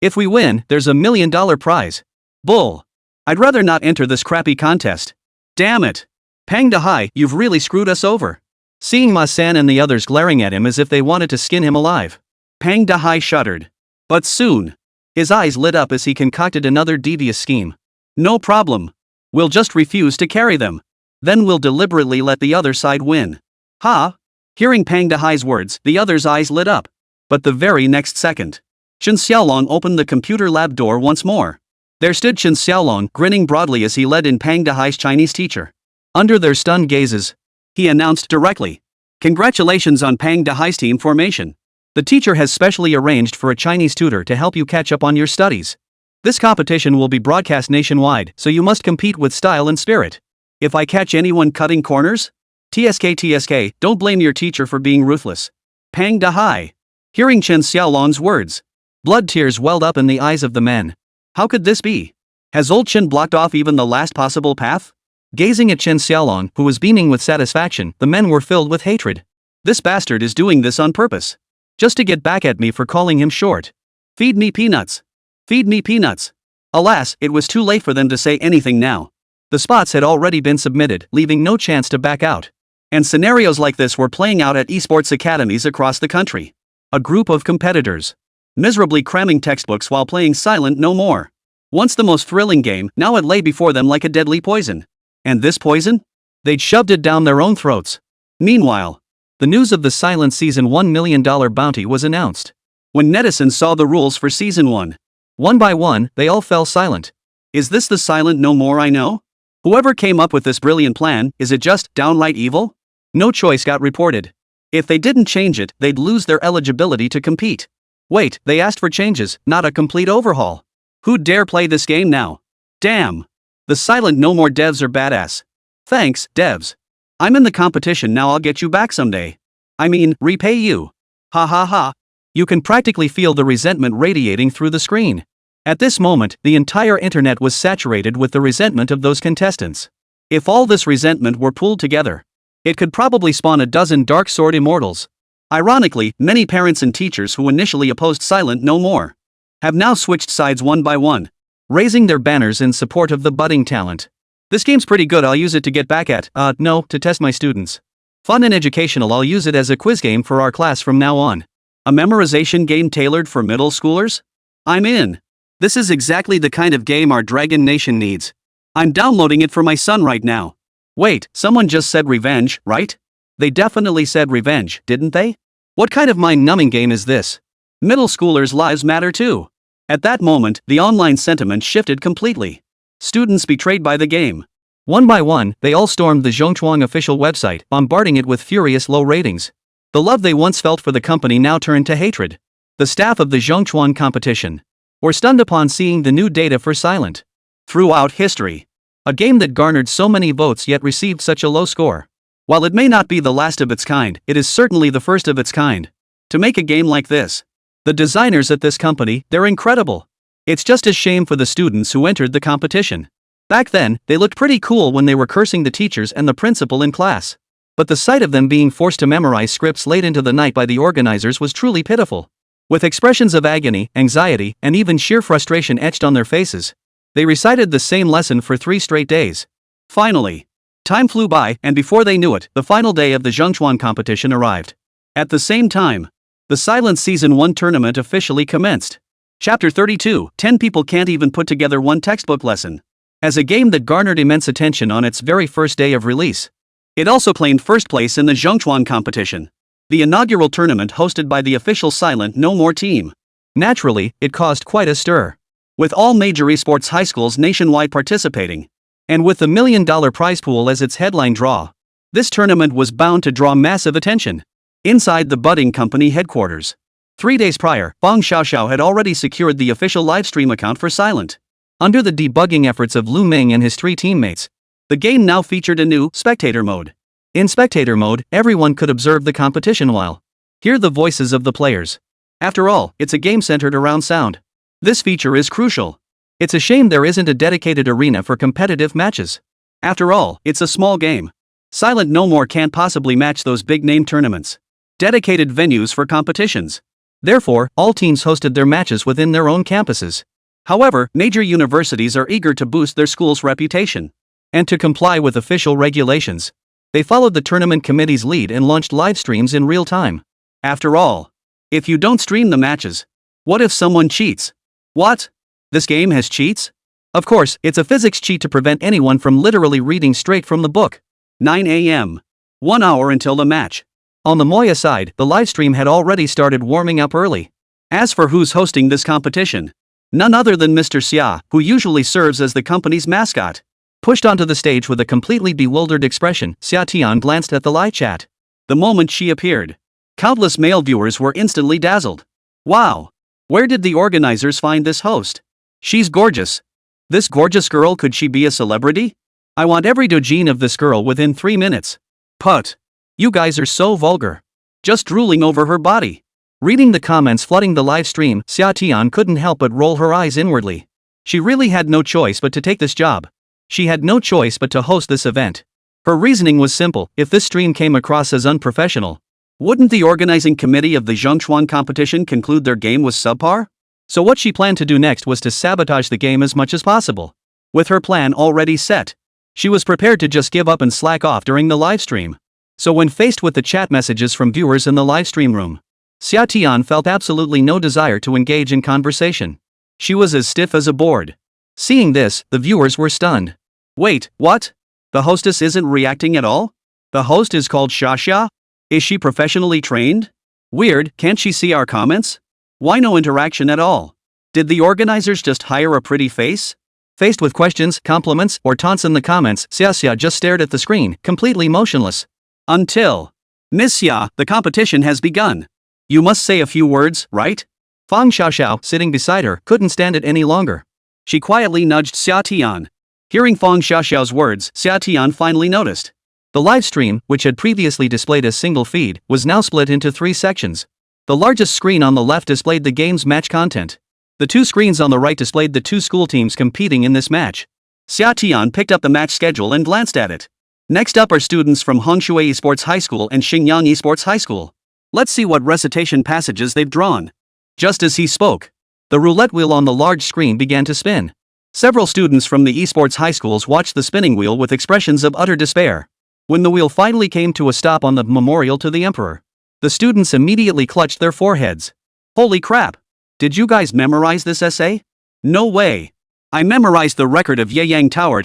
If we win, there's $1 million prize. Bull. I'd rather not enter this crappy contest. Damn it. Pang Dahai, you've really screwed us over. Seeing Ma-san and the others glaring at him as if they wanted to skin him alive, Pang Dahai shuddered. But soon, his eyes lit up as he concocted another devious scheme. No problem. We'll just refuse to carry them. Then we'll deliberately let the other side win. Ha! Hearing Pang Dahai's words, the other's eyes lit up. But the very next second, Chen Xiaolong opened the computer lab door once more. There stood Chen Xiaolong, grinning broadly as he led in Pang Dahai's Chinese teacher. Under their stunned gazes, he announced directly. Congratulations on Pang Dahai's team formation. The teacher has specially arranged for a Chinese tutor to help you catch up on your studies. This competition will be broadcast nationwide, so you must compete with style and spirit. If I catch anyone cutting corners? TSK, don't blame your teacher for being ruthless. Pang Dahai. Hearing Chen Xiaolong's words, blood tears welled up in the eyes of the men. How could this be? Has old Chen blocked off even the last possible path? Gazing at Chen Xiaolong, who was beaming with satisfaction, the men were filled with hatred. This bastard is doing this on purpose. Just to get back at me for calling him short. Feed me peanuts. Feed me peanuts. Alas, it was too late for them to say anything now. The spots had already been submitted, leaving no chance to back out. And scenarios like this were playing out at esports academies across the country. A group of competitors, miserably cramming textbooks while playing Silent No More. Once the most thrilling game, now it lay before them like a deadly poison. And this poison? They'd shoved it down their own throats. Meanwhile, the news of the Silent Season $1 million bounty was announced. When netizens saw the rules for Season 1, one by one, they all fell silent. Is this the Silent No More I know? Whoever came up with this brilliant plan, is it just downright evil? No choice got reported. If they didn't change it, they'd lose their eligibility to compete. Wait, they asked for changes, not a complete overhaul. Who'd dare play this game now? Damn. The Silent No More devs are badass. Thanks, devs. I'm in the competition now, I'll get you back someday. I mean, repay you. Ha ha ha. You can practically feel the resentment radiating through the screen. At this moment, the entire internet was saturated with the resentment of those contestants. If all this resentment were pooled together, it could probably spawn a dozen Dark Sword Immortals. Ironically, many parents and teachers who initially opposed Silent No More have now switched sides one by one, raising their banners in support of the budding talent. This game's pretty good, I'll use it to get back at, to test my students. Fun and educational, I'll use it as a quiz game for our class from now on. A memorization game tailored for middle schoolers? I'm in. This is exactly the kind of game our Dragon Nation needs. I'm downloading it for my son right now. Wait, someone just said revenge, right? They definitely said revenge, didn't they? What kind of mind-numbing game is this? Middle schoolers' lives matter too. At that moment, the online sentiment shifted completely. Students betrayed by the game. One by one, they all stormed the Zhongchuang official website, bombarding it with furious low ratings. The love they once felt for the company now turned to hatred. The staff of the Zhongchuang competition were stunned upon seeing the new data for Silent. Throughout history, a game that garnered so many votes yet received such a low score. While it may not be the last of its kind, it is certainly the first of its kind. To make a game like this, the designers at this company, they're incredible. It's just a shame for the students who entered the competition. Back then, they looked pretty cool when they were cursing the teachers and the principal in class. But the sight of them being forced to memorize scripts late into the night by the organizers was truly pitiful. With expressions of agony, anxiety, and even sheer frustration etched on their faces, they recited the same lesson for 3 straight days. Finally, time flew by, and before they knew it, the final day of the Zhengchuan competition arrived. At the same time, the Silent Season 1 tournament officially commenced. Chapter 32, 10 people can't even put together one textbook lesson. As a game that garnered immense attention on its very first day of release, it also claimed first place in the Zhengchuan competition, the inaugural tournament hosted by the official Silent No More team. Naturally, it caused quite a stir, with all major esports high schools nationwide participating. And with the $1 million prize pool as its headline draw, this tournament was bound to draw massive attention. Inside the budding company headquarters, 3 days prior, Fang Xiaoxiao had already secured the official livestream account for Silent. Under the debugging efforts of Lù Ming and his 3 teammates, the game now featured a new spectator mode. In spectator mode, everyone could observe the competition while hear the voices of the players. After all, it's a game centered around sound. This feature is crucial. It's a shame there isn't a dedicated arena for competitive matches. After all, it's a small game. Silent No More can't possibly match those big-name tournaments. Dedicated venues for competitions. Therefore, all teams hosted their matches within their own campuses. However, major universities are eager to boost their school's reputation. And to comply with official regulations, they followed the tournament committee's lead and launched live streams in real time. After all, if you don't stream the matches, what if someone cheats? What? This game has cheats? Of course, it's a physics cheat to prevent anyone from literally reading straight from the book. 9 a.m. 1 hour until the match. On the Moya side, the livestream had already started warming up early. As for who's hosting this competition, none other than Mr. Sia, who usually serves as the company's mascot. Pushed onto the stage with a completely bewildered expression, Xià Tiān glanced at the live chat. The moment she appeared, countless male viewers were instantly dazzled. Wow! Where did the organizers find this host? She's gorgeous. This gorgeous girl, could she be a celebrity? I want every doujin of this girl within 3 minutes. Put. You guys are so vulgar. Just drooling over her body. Reading the comments flooding the live stream, Xià Tiān couldn't help but roll her eyes inwardly. She really had no choice but to take this job. She had no choice but to host this event. Her reasoning was simple: if this stream came across as unprofessional, wouldn't the organizing committee of the Zhengchuan competition conclude their game was subpar? So what she planned to do next was to sabotage the game as much as possible. With her plan already set, she was prepared to just give up and slack off during the live stream. So when faced with the chat messages from viewers in the live stream room, Xià Tiān felt absolutely no desire to engage in conversation. She was as stiff as a board. Seeing this, the viewers were stunned. Wait, what? The hostess isn't reacting at all? The host is called Xiaxia? Is she professionally trained? Weird, can't she see our comments? Why no interaction at all? Did the organizers just hire a pretty face? Faced with questions, compliments, or taunts in the comments, Xiaxia just stared at the screen, completely motionless. Until, Miss Xia, the competition has begun. You must say a few words, right? Fang Xiaoxiao, sitting beside her, couldn't stand it any longer. She quietly nudged Xià Tiān. Hearing Fang Xiaoxiao's words, Xià Tiān finally noticed. The live stream, which had previously displayed a single feed, was now split into 3 sections. The largest screen on the left displayed the game's match content. The 2 screens on the right displayed the 2 school teams competing in this match. Xià Tiān picked up the match schedule and glanced at it. Next up are students from Hongshui Esports High School and Xinjiang Esports High School. Let's see what recitation passages they've drawn. Just as he spoke, the roulette wheel on the large screen began to spin. Several students from the esports high schools watched the spinning wheel with expressions of utter despair. When the wheel finally came to a stop on the memorial to the emperor, the students immediately clutched their foreheads. Holy crap! Did you guys memorize this essay? No way! I memorized the record of Yeyang Tower.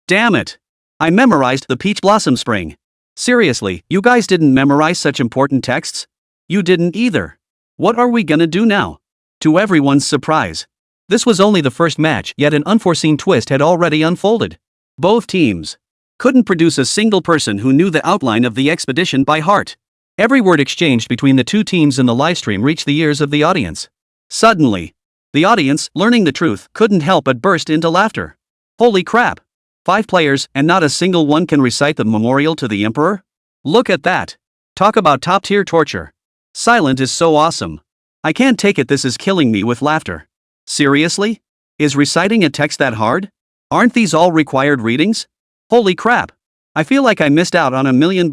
Damn it! I memorized the Peach Blossom Spring. Seriously, you guys didn't memorize such important texts? You didn't either. What are we gonna do now? To everyone's surprise, this was only the first match, yet an unforeseen twist had already unfolded. Both teams couldn't produce a single person who knew the outline of the expedition by heart. Every word exchanged between the 2 teams in the livestream reached the ears of the audience. Suddenly, the audience, learning the truth, couldn't help but burst into laughter. Holy crap! 5 players, and not a single one can recite the memorial to the emperor? Look at that! Talk about top-tier torture. Silent is so awesome. I can't take it, this is killing me with laughter. Seriously? Is reciting a text that hard? Aren't these all required readings? Holy crap! I feel like I missed out on $1 million.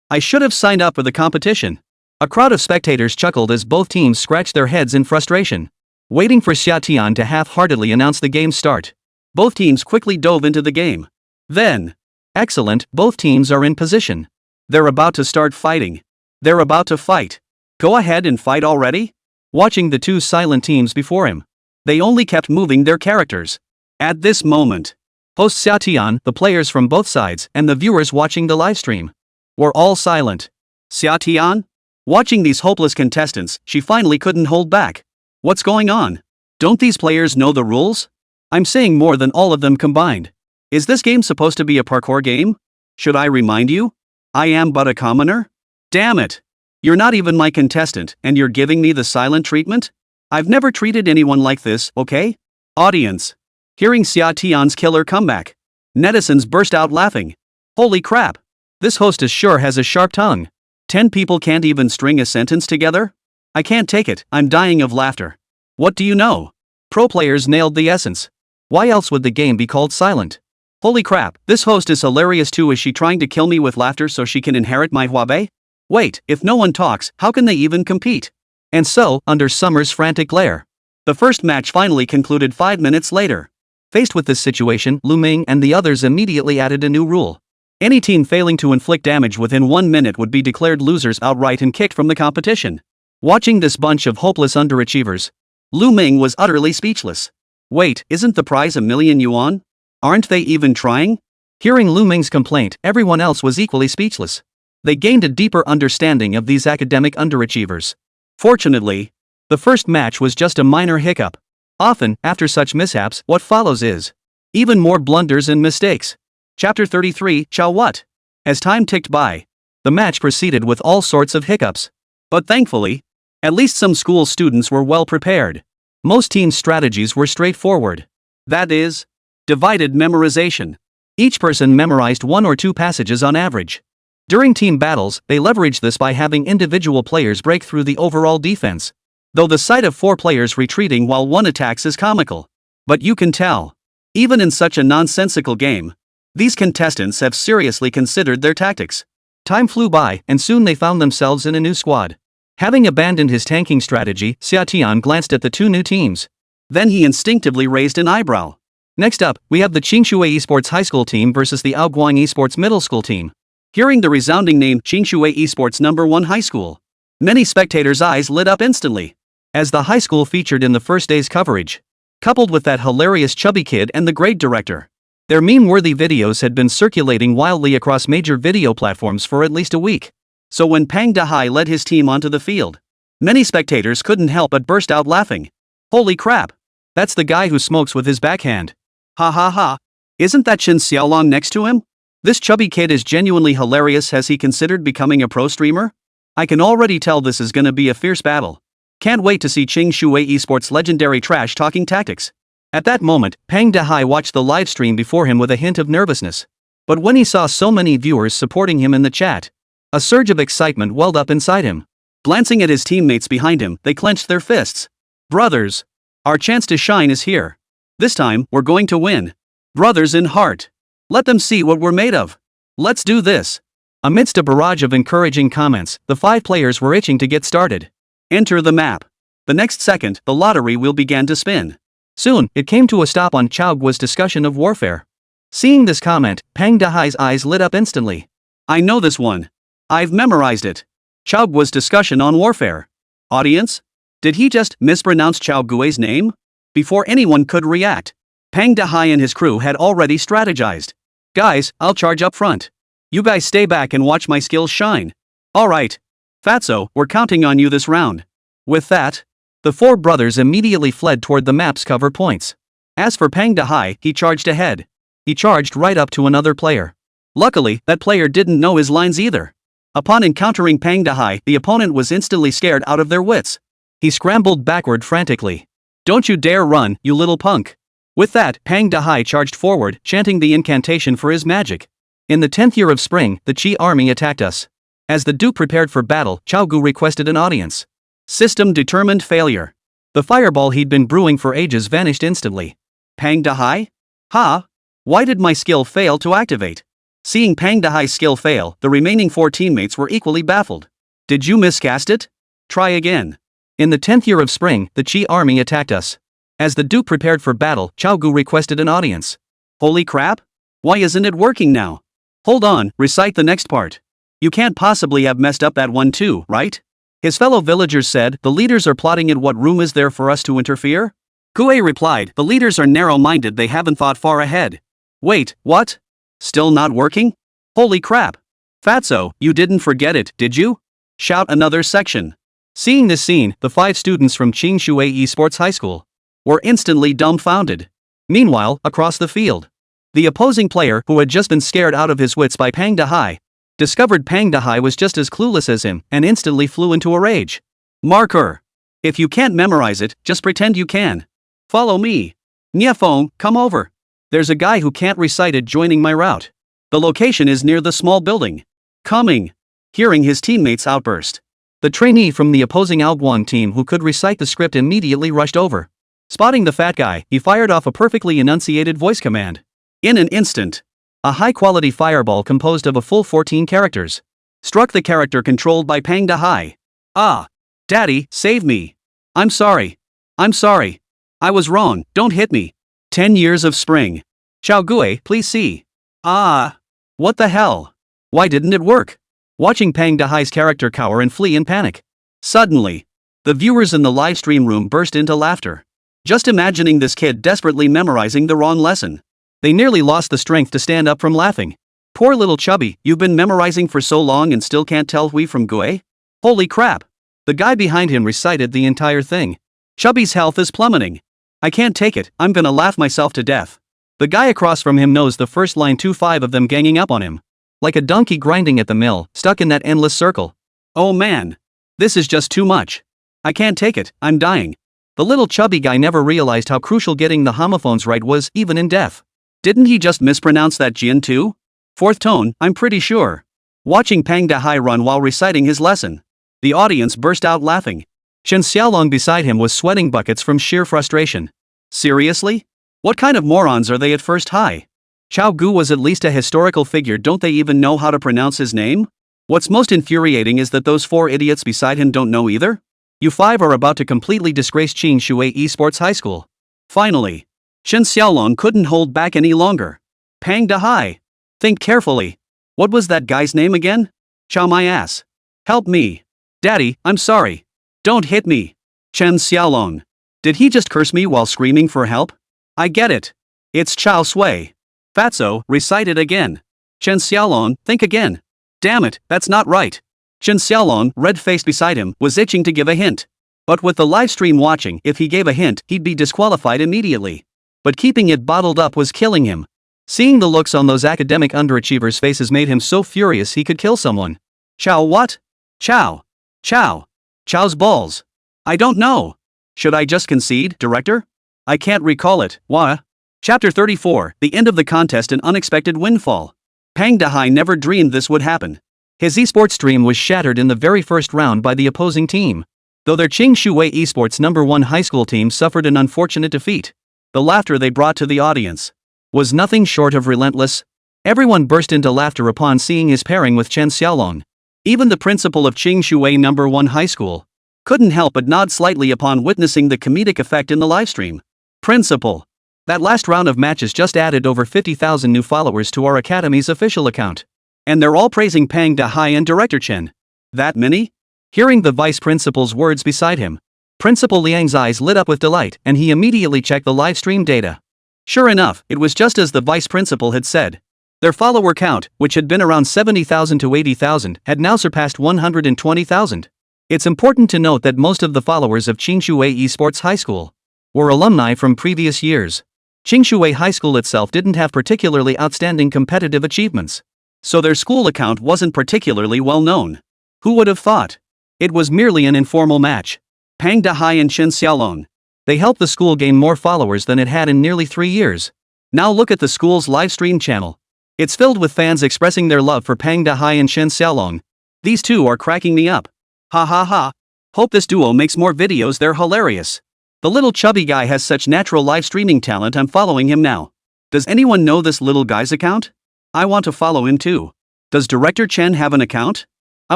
I should have signed up for the competition. A crowd of spectators chuckled as both teams scratched their heads in frustration, waiting for Xià Tiān to half-heartedly announce the game's start. Both teams quickly dove into the game. Then, excellent, both teams are in position. They're about to start fighting. They're about to fight. Go ahead and fight already? Watching the two silent teams before him, they only kept moving their characters. At this moment, host Xià Tiān, the players from both sides, and the viewers watching the livestream were all silent. Xià Tiān? Watching these hopeless contestants, she finally couldn't hold back. What's going on? Don't these players know the rules? I'm saying more than all of them combined. Is this game supposed to be a parkour game? Should I remind you? I am but a commoner? Damn it! You're not even my contestant, and you're giving me the silent treatment? I've never treated anyone like this, okay? Audience. Hearing Xià Tiān's killer comeback, netizens burst out laughing. Holy crap! This hostess sure has a sharp tongue. 10 people can't even string a sentence together? I can't take it, I'm dying of laughter. What do you know? Pro players nailed the essence. Why else would the game be called silent? Holy crap, this host is hilarious too. Is she trying to kill me with laughter so she can inherit my Huabe? Wait, if no one talks, how can they even compete? And so, under Summer's frantic glare, the first match finally concluded 5 minutes later. Faced with this situation, Lù Ming and the others immediately added a new rule. Any team failing to inflict damage within 1 minute would be declared losers outright and kicked from the competition. Watching this bunch of hopeless underachievers, Lù Ming was utterly speechless. Wait, isn't the prize $1 million yuan? Aren't they even trying? Hearing Lù Ming's complaint, everyone else was equally speechless. They gained a deeper understanding of these academic underachievers. Fortunately, the first match was just a minor hiccup. Often, after such mishaps, what follows is even more blunders and mistakes. Chapter 33, Chow What? As time ticked by, the match proceeded with all sorts of hiccups. But thankfully, at least some school students were well prepared. Most teams' strategies were straightforward. That is, divided memorization. Each person memorized 1 or 2 passages on average. During team battles, they leveraged this by having individual players break through the overall defense. Though the sight of 4 players retreating while one attacks is comical. But you can tell, even in such a nonsensical game, these contestants have seriously considered their tactics. Time flew by, and soon they found themselves in a new squad. Having abandoned his tanking strategy, Xià Tiān glanced at the 2 new teams. Then he instinctively raised an eyebrow. Next up, we have the Qingshui Esports High School team versus the Aoguang Esports Middle School team. Hearing the resounding name Qingshui Esports No. 1 High School, many spectators' eyes lit up instantly, as the high school featured in the first day's coverage. Coupled with that hilarious chubby kid and the grade director, their meme-worthy videos had been circulating wildly across major video platforms for at least a week. So when Pang Dahai led his team onto the field, many spectators couldn't help but burst out laughing. Holy crap! That's the guy who smokes with his backhand. Ha ha ha! Isn't that Chen Xiaolong next to him? This chubby kid is genuinely hilarious. Has he considered becoming a pro streamer? I can already tell this is gonna be a fierce battle. Can't wait to see Qingshui Esports' legendary trash-talking tactics. At that moment, Pang Dahai watched the live stream before him with a hint of nervousness. But when he saw so many viewers supporting him in the chat, a surge of excitement welled up inside him. Glancing at his teammates behind him, they clenched their fists. Brothers, our chance to shine is here. This time, we're going to win. Brothers in heart. Let them see what we're made of. Let's do this. Amidst a barrage of encouraging comments, the 5 players were itching to get started. Enter the map. The next second, the lottery wheel began to spin. Soon, it came to a stop on Chao Guo's discussion of warfare. Seeing this comment, Pang Dahai's eyes lit up instantly. I know this one. I've memorized it. Chao Guo's discussion on warfare. Audience? Did he just mispronounce Chao Guo's name? Before anyone could react, Pang Dahai and his crew had already strategized. Guys, I'll charge up front. You guys stay back and watch my skills shine. Alright. Fatso, we're counting on you this round. With that, the 4 brothers immediately fled toward the map's cover points. As for Pang Dahai, he charged ahead. He charged right up to another player. Luckily, that player didn't know his lines either. Upon encountering Pang Dahai, the opponent was instantly scared out of their wits. He scrambled backward frantically. Don't you dare run, you little punk. With that, Pang Dahai charged forward, chanting the incantation for his magic. In the 10th year of spring, the Qi army attacked us. As the Duke prepared for battle, Chao Gu requested an audience. System determined failure. The fireball he'd been brewing for ages vanished instantly. Pang Dahai? Ha! Why did my skill fail to activate? Seeing Pang Dahai's skill fail, the remaining 4 teammates were equally baffled. Did you miscast it? Try again. In the 10th year of spring, the Qi army attacked us. As the Duke prepared for battle, Chao Gu requested an audience. Holy crap! Why isn't it working now? Hold on, recite the next part. You can't possibly have messed up that one too, right? His fellow villagers said, the leaders are plotting in what room is there for us to interfere? Gue replied, the leaders are narrow-minded, they haven't thought far ahead. Wait, what? Still not working? Holy crap. Fatso, you didn't forget it, did you? Shout another section. Seeing this scene, the 5 students from Qingshui Esports High School were instantly dumbfounded. Meanwhile, across the field, the opposing player, who had just been scared out of his wits by Pang Dahai, discovered Pang Dahai was just as clueless as him and instantly flew into a rage. Marker. If you can't memorize it, just pretend you can. Follow me. Niafong, come over. There's a guy who can't recite it joining my route. The location is near the small building. Coming. Hearing his teammates outburst, the trainee from the opposing Alguan team who could recite the script immediately rushed over. Spotting the fat guy, he fired off a perfectly enunciated voice command. In an instant, a high-quality fireball composed of a full 14 characters struck the character controlled by Pang Dahai. Ah! Daddy, save me! I'm sorry. I'm sorry. I was wrong, don't hit me. 10 years of spring. Chao Gue, please see. Ah! What the hell? Why didn't it work? Watching Pang Dahai's character cower and flee in panic. Suddenly, the viewers in the live stream room burst into laughter. Just imagining this kid desperately memorizing the wrong lesson. They nearly lost the strength to stand up from laughing. Poor little Chubby, you've been memorizing for so long and still can't tell Hui from Gue? Holy crap! The guy behind him recited the entire thing. Chubby's health is plummeting. I can't take it, I'm gonna laugh myself to death. The guy across from him knows the first line to 5 of them ganging up on him. Like a donkey grinding at the mill, stuck in that endless circle. Oh man! This is just too much. I can't take it, I'm dying. The little chubby guy never realized how crucial getting the homophones right was, even in death. Didn't he just mispronounce that Jian too? 4th tone, I'm pretty sure. Watching Pang Dahai run while reciting his lesson, the audience burst out laughing. Chen Xiaolong beside him was sweating buckets from sheer frustration. Seriously? What kind of morons are they at first high? Chao Gu was at least a historical figure, don't they even know how to pronounce his name? What's most infuriating is that those 4 idiots beside him don't know either? You 5 are about to completely disgrace Qingshui Esports High School. Finally, Chen Xiaolong couldn't hold back any longer. Pang Dahai. Think carefully. What was that guy's name again? Chow my ass. Help me. Daddy, I'm sorry. Don't hit me. Chen Xiaolong. Did he just curse me while screaming for help? I get it. It's Chao Sui. Fatso, recite it again. Chen Xiaolong, think again. Damn it, that's not right. Chen Xiaolong, red-faced beside him, was itching to give a hint. But with the livestream watching, if he gave a hint, he'd be disqualified immediately. But keeping it bottled up was killing him. Seeing the looks on those academic underachievers' faces made him so furious he could kill someone. Chow what? Chow. Chow. Chow's balls. I don't know. Should I just concede, director? I can't recall it, wha? Chapter 34, the end of the contest, an unexpected windfall. Pang Dahai never dreamed this would happen. His esports dream was shattered in the very first round by the opposing team. Though their Qingshui Esports #1 high school team suffered an unfortunate defeat, the laughter they brought to the audience was nothing short of relentless. Everyone burst into laughter upon seeing his pairing with Chen Xiaolong. Even the principal of Qingshui #1 high school couldn't help but nod slightly upon witnessing the comedic effect in the livestream. Principal. That last round of matches just added over 50,000 new followers to our academy's official account. And they're all praising Pang Dahai and Director Chen. That many? Hearing the vice principal's words beside him, Principal Liang's eyes lit up with delight and he immediately checked the live stream data. Sure enough, it was just as the vice principal had said. Their follower count, which had been around 70,000 to 80,000, had now surpassed 120,000. It's important to note that most of the followers of Qingshui Esports High School were alumni from previous years. Qingshui High School itself didn't have particularly outstanding competitive achievements, so their school account wasn't particularly well known. Who would have thought? It was merely an informal match. Pang Dahai and Chen Xiaolong. They helped the school gain more followers than it had in nearly 3 years. Now look at the school's live stream channel. It's filled with fans expressing their love for Pang Dahai and Chen Xiaolong. These two are cracking me up. Ha ha ha. Hope this duo makes more videos, they're hilarious. The little chubby guy has such natural live streaming talent, I'm following him now. Does anyone know this little guy's account? I want to follow him too. Does Director Chen have an account? I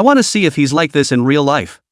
want to see if he's like this in real life.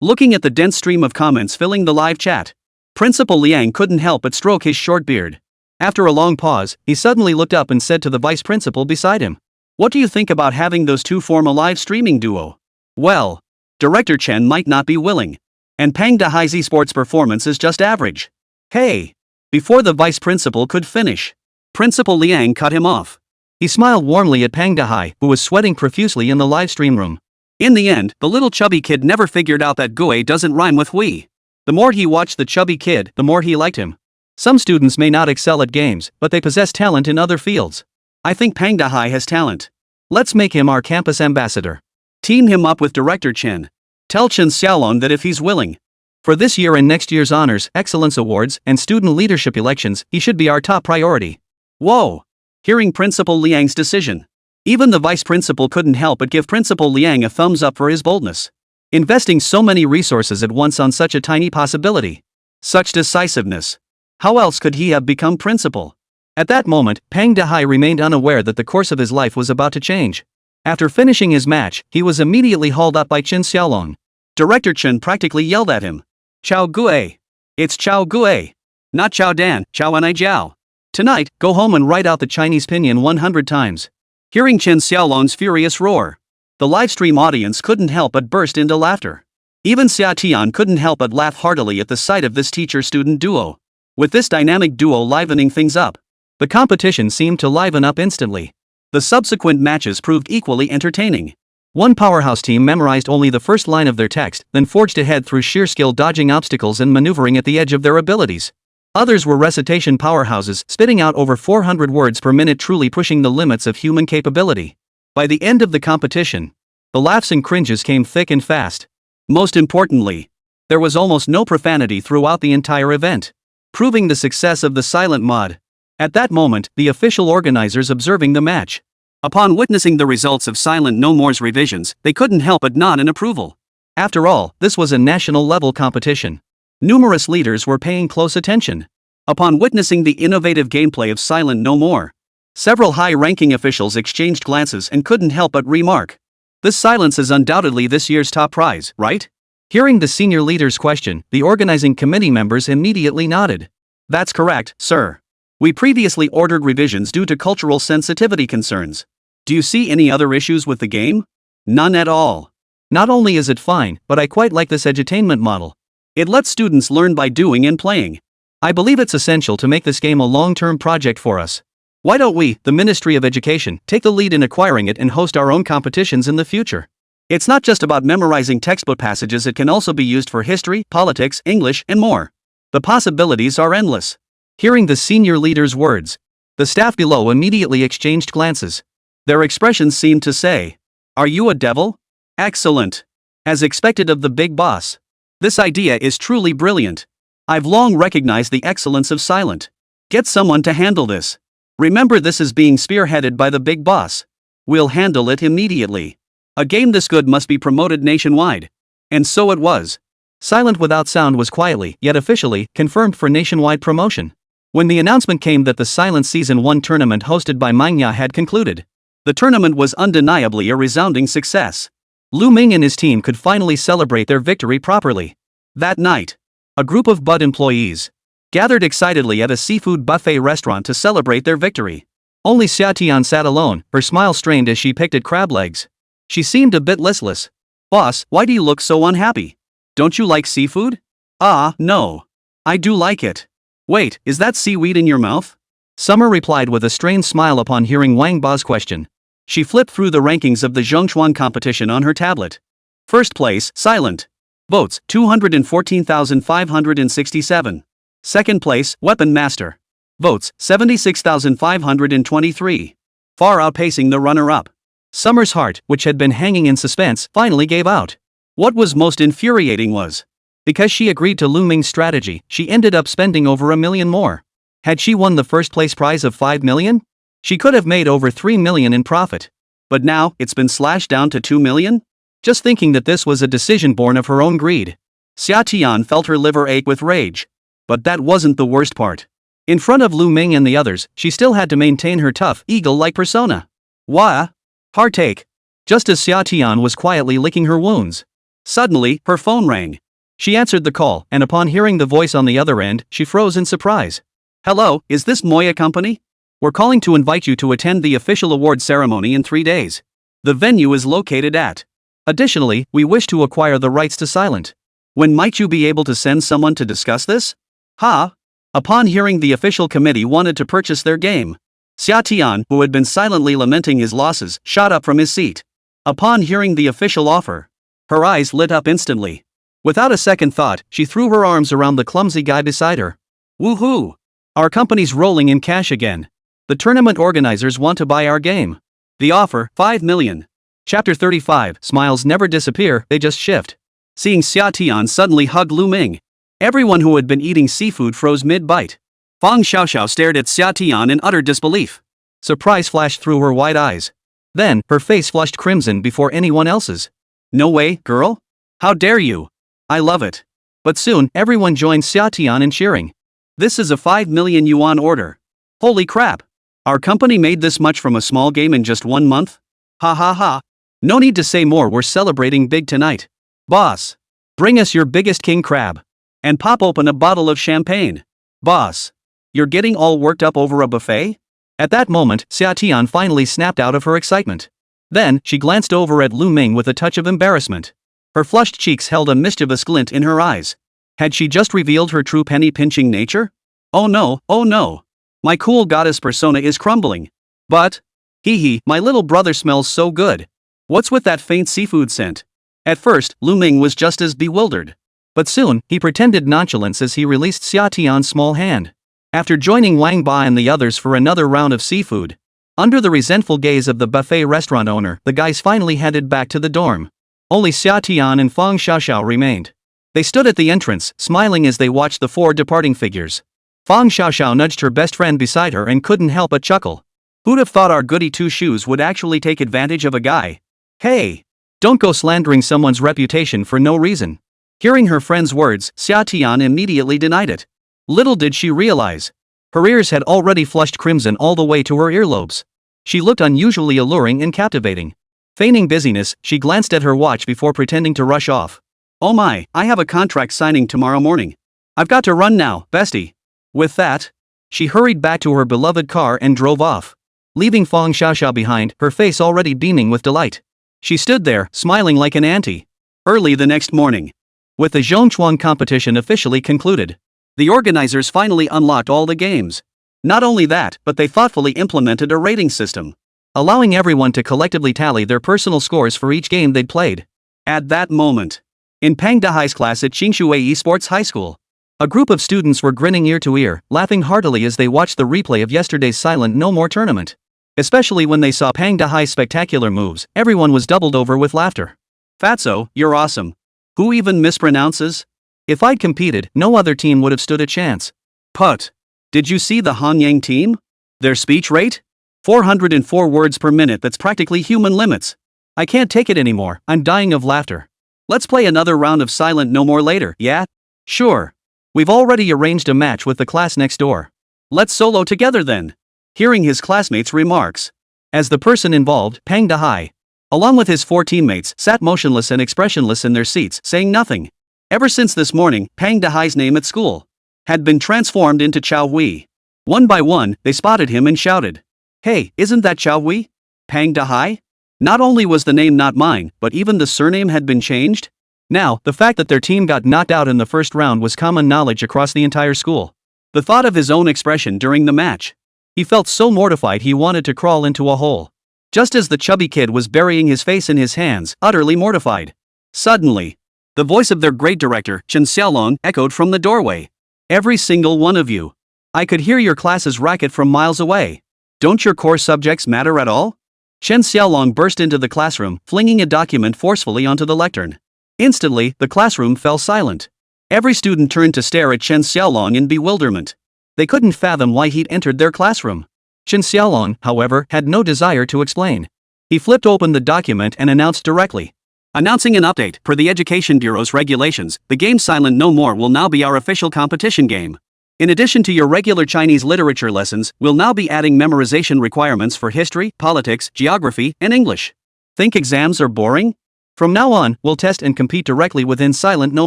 Looking at the dense stream of comments filling the live chat, Principal Liang couldn't help but stroke his short beard. After a long pause, he suddenly looked up and said to the vice principal beside him, "What do you think about having those two form a live streaming duo?" Well, Director Chen might not be willing. And Pang Dahai's esports performance is just average. Hey! Before the vice principal could finish, Principal Liang cut him off. He smiled warmly at Pang Dahai, who was sweating profusely in the live stream room. In the end, the little chubby kid never figured out that Gue doesn't rhyme with Hui. The more he watched the chubby kid, the more he liked him. Some students may not excel at games, but they possess talent in other fields. I think Pang Dahai has talent. Let's make him our campus ambassador. Team him up with Director Chen. Tell Chen Xiaolong that if he's willing. For this year and next year's honors, excellence awards, and student leadership elections, he should be our top priority. Whoa! Hearing Principal Liang's decision, even the vice principal couldn't help but give Principal Liang a thumbs up for his boldness. Investing so many resources at once on such a tiny possibility. Such decisiveness. How else could he have become principal? At that moment, Pang Dahai remained unaware that the course of his life was about to change. After finishing his match, he was immediately hauled up by Chen Xiaolong. Director Chen practically yelled at him. "Chao Gue! It's Chao Gue! Not Chao Dan, Chao Anai Jiao. Tonight, go home and write out the Chinese pinyin 100 times. Hearing Chen Xiaolong's furious roar, the livestream audience couldn't help but burst into laughter. Even Xià Tiān couldn't help but laugh heartily at the sight of this teacher-student duo. With this dynamic duo livening things up, the competition seemed to liven up instantly. The subsequent matches proved equally entertaining. One powerhouse team memorized only the first line of their text, then forged ahead through sheer skill, dodging obstacles and maneuvering at the edge of their abilities. Others were recitation powerhouses, spitting out over 400 words per minute, truly pushing the limits of human capability. By the end of the competition, the laughs and cringes came thick and fast. Most importantly, there was almost no profanity throughout the entire event, proving the success of the silent mod. At that moment, the official organizers observing the match, upon witnessing the results of Silent No More's revisions, they couldn't help but nod in approval. After all, this was a national-level competition. Numerous leaders were paying close attention. Upon witnessing the innovative gameplay of Silent No More, several high-ranking officials exchanged glances and couldn't help but remark, "This silence is undoubtedly this year's top prize, right?" Hearing the senior leader's question, the organizing committee members immediately nodded. "That's correct, sir. We previously ordered revisions due to cultural sensitivity concerns. Do you see any other issues with the game?" "None at all. Not only is it fine, but I quite like this edutainment model. It lets students learn by doing and playing. I believe it's essential to make this game a long-term project for us. Why don't we, the Ministry of Education, take the lead in acquiring it and host our own competitions in the future? It's not just about memorizing textbook passages, it can also be used for history, politics, English, and more. The possibilities are endless." Hearing the senior leader's words, the staff below immediately exchanged glances. Their expressions seemed to say, "Are you a devil? Excellent. As expected of the big boss. This idea is truly brilliant. I've long recognized the excellence of Silent. Get someone to handle this. Remember, this is being spearheaded by the big boss. We'll handle it immediately. A game this good must be promoted nationwide." And so it was. Silent Without Sound was quietly, yet officially, confirmed for nationwide promotion. When the announcement came that the Silent Season 1 tournament hosted by Manhwa had concluded, the tournament was undeniably a resounding success. Lù Ming and his team could finally celebrate their victory properly. That night, a group of Bud employees gathered excitedly at a seafood buffet restaurant to celebrate their victory. Only Xià Tiān sat alone, her smile strained as she picked at crab legs. She seemed a bit listless. "Boss, why do you look so unhappy? Don't you like seafood?" "Ah, no. I do like it. Wait, is that seaweed in your mouth?" Summer replied with a strained smile upon hearing Wang Ba's question. She flipped through the rankings of the Zhongshuan competition on her tablet. First place, Silent. Votes, 214,567. Second place, Weapon Master. Votes, 76,523. Far outpacing the runner-up. Summer's heart, which had been hanging in suspense, finally gave out. What was most infuriating was, because she agreed to Lù Ming's strategy, she ended up spending over $1 million more. Had she won the first place prize of $5 million? She could have made over $3 million in profit. But now, it's been slashed down to $2 million? Just thinking that this was a decision born of her own greed, Xià Tiān felt her liver ache with rage. But that wasn't the worst part. In front of Lù Ming and the others, she still had to maintain her tough, eagle-like persona. Wah! Heartache. Just as Xià Tiān was quietly licking her wounds. Suddenly, her phone rang. She answered the call, and upon hearing the voice on the other end, she froze in surprise. Hello, is this Moya Company? We're calling to invite you to attend the official award ceremony in 3 days. The venue is located at. Additionally, we wish to acquire the rights to Silent. When might you be able to send someone to discuss this? Ha! Upon hearing the official committee wanted to purchase their game, Xià Tiān, who had been silently lamenting his losses, shot up from his seat. Upon hearing the official offer, her eyes lit up instantly. Without a second thought, she threw her arms around the clumsy guy beside her. Woohoo! Our company's rolling in cash again. The tournament organizers want to buy our game. The offer, 5 million. Chapter 35, smiles never disappear, they just shift. Seeing Xià Tiān suddenly hug Lù Ming, everyone who had been eating seafood froze mid-bite. Fang Xiaoxiao stared at Xià Tiān in utter disbelief. Surprise flashed through her wide eyes. Then, her face flushed crimson before anyone else's. No way, girl? How dare you? I love it. But soon, everyone joined Xià Tiān in cheering. This is a 5 million yuan order. Holy crap! Our company made this much from a small game in just 1 month? Ha ha ha. No need to say more, we're celebrating big tonight. Boss. Bring us your biggest king crab. And pop open a bottle of champagne. Boss. You're getting all worked up over a buffet? At that moment, Xià Tiān finally snapped out of her excitement. Then, she glanced over at Lù Ming with a touch of embarrassment. Her flushed cheeks held a mischievous glint in her eyes. Had she just revealed her true penny-pinching nature? Oh no, oh no. My cool goddess persona is crumbling. But, hee, my little brother smells so good. What's with that faint seafood scent? At first, Lù Ming was just as bewildered. But soon, he pretended nonchalance as he released Xià Tiān's small hand. After joining Wang Ba and the others for another round of seafood, under the resentful gaze of the buffet restaurant owner, the guys finally headed back to the dorm. Only Xià Tiān and Fang Xiaoxiao remained. They stood at the entrance, smiling as they watched the 4 departing figures. Fang Xiaoxiao nudged her best friend beside her and couldn't help but chuckle. Who'd have thought our goody two-shoes would actually take advantage of a guy? Hey! Don't go slandering someone's reputation for no reason. Hearing her friend's words, Xià Tiān immediately denied it. Little did she realize. Her ears had already flushed crimson all the way to her earlobes. She looked unusually alluring and captivating. Feigning busyness, she glanced at her watch before pretending to rush off. Oh my, I have a contract signing tomorrow morning. I've got to run now, bestie. With that, she hurried back to her beloved car and drove off. Leaving Fang Xiaoxiao behind, her face already beaming with delight. She stood there, smiling like an auntie. Early the next morning, with the Zhongchuan competition officially concluded, the organizers finally unlocked all the games. Not only that, but they thoughtfully implemented a rating system, allowing everyone to collectively tally their personal scores for each game they'd played. At that moment, in Pang Dahai's class at Qingshui Esports High School, a group of students were grinning ear to ear, laughing heartily as they watched the replay of yesterday's Silent No More tournament. Especially when they saw Pang Dahai's spectacular moves, everyone was doubled over with laughter. Fatso, you're awesome. Who even mispronounces? If I'd competed, no other team would have stood a chance. Put. Did you see the Hanyang team? Their speech rate? 404 words per minute, that's practically human limits. I can't take it anymore, I'm dying of laughter. Let's play another round of Silent No More later, yeah? Sure. We've already arranged a match with the class next door. Let's solo together then. Hearing his classmates' remarks, as the person involved, Pang Dahai, along with his 4 teammates, sat motionless and expressionless in their seats, saying nothing. Ever since this morning, Pang Dahai's name at school had been transformed into Chao Hui. One by one, they spotted him and shouted, "Hey, isn't that Chao Hui? Pang Dahai?" Not only was the name not mine, but even the surname had been changed. Now, the fact that their team got knocked out in the first round was common knowledge across the entire school. The thought of his own expression during the match, he felt so mortified he wanted to crawl into a hole. Just as the chubby kid was burying his face in his hands, utterly mortified. Suddenly, the voice of their grade director, Chen Xiaolong, echoed from the doorway. Every single one of you. I could hear your class's racket from miles away. Don't your core subjects matter at all? Chen Xiaolong burst into the classroom, flinging a document forcefully onto the lectern. Instantly, the classroom fell silent. Every student turned to stare at Chen Xiaolong in bewilderment. They couldn't fathom why he'd entered their classroom. Chen Xiaolong, however, had no desire to explain. He flipped open the document and announced directly. Announcing an update, per the Education Bureau's regulations, the game Silent No More will now be our official competition game. In addition to your regular Chinese literature lessons, we'll now be adding memorization requirements for history, politics, geography, and English. Think exams are boring? From now on, we'll test and compete directly within Silent no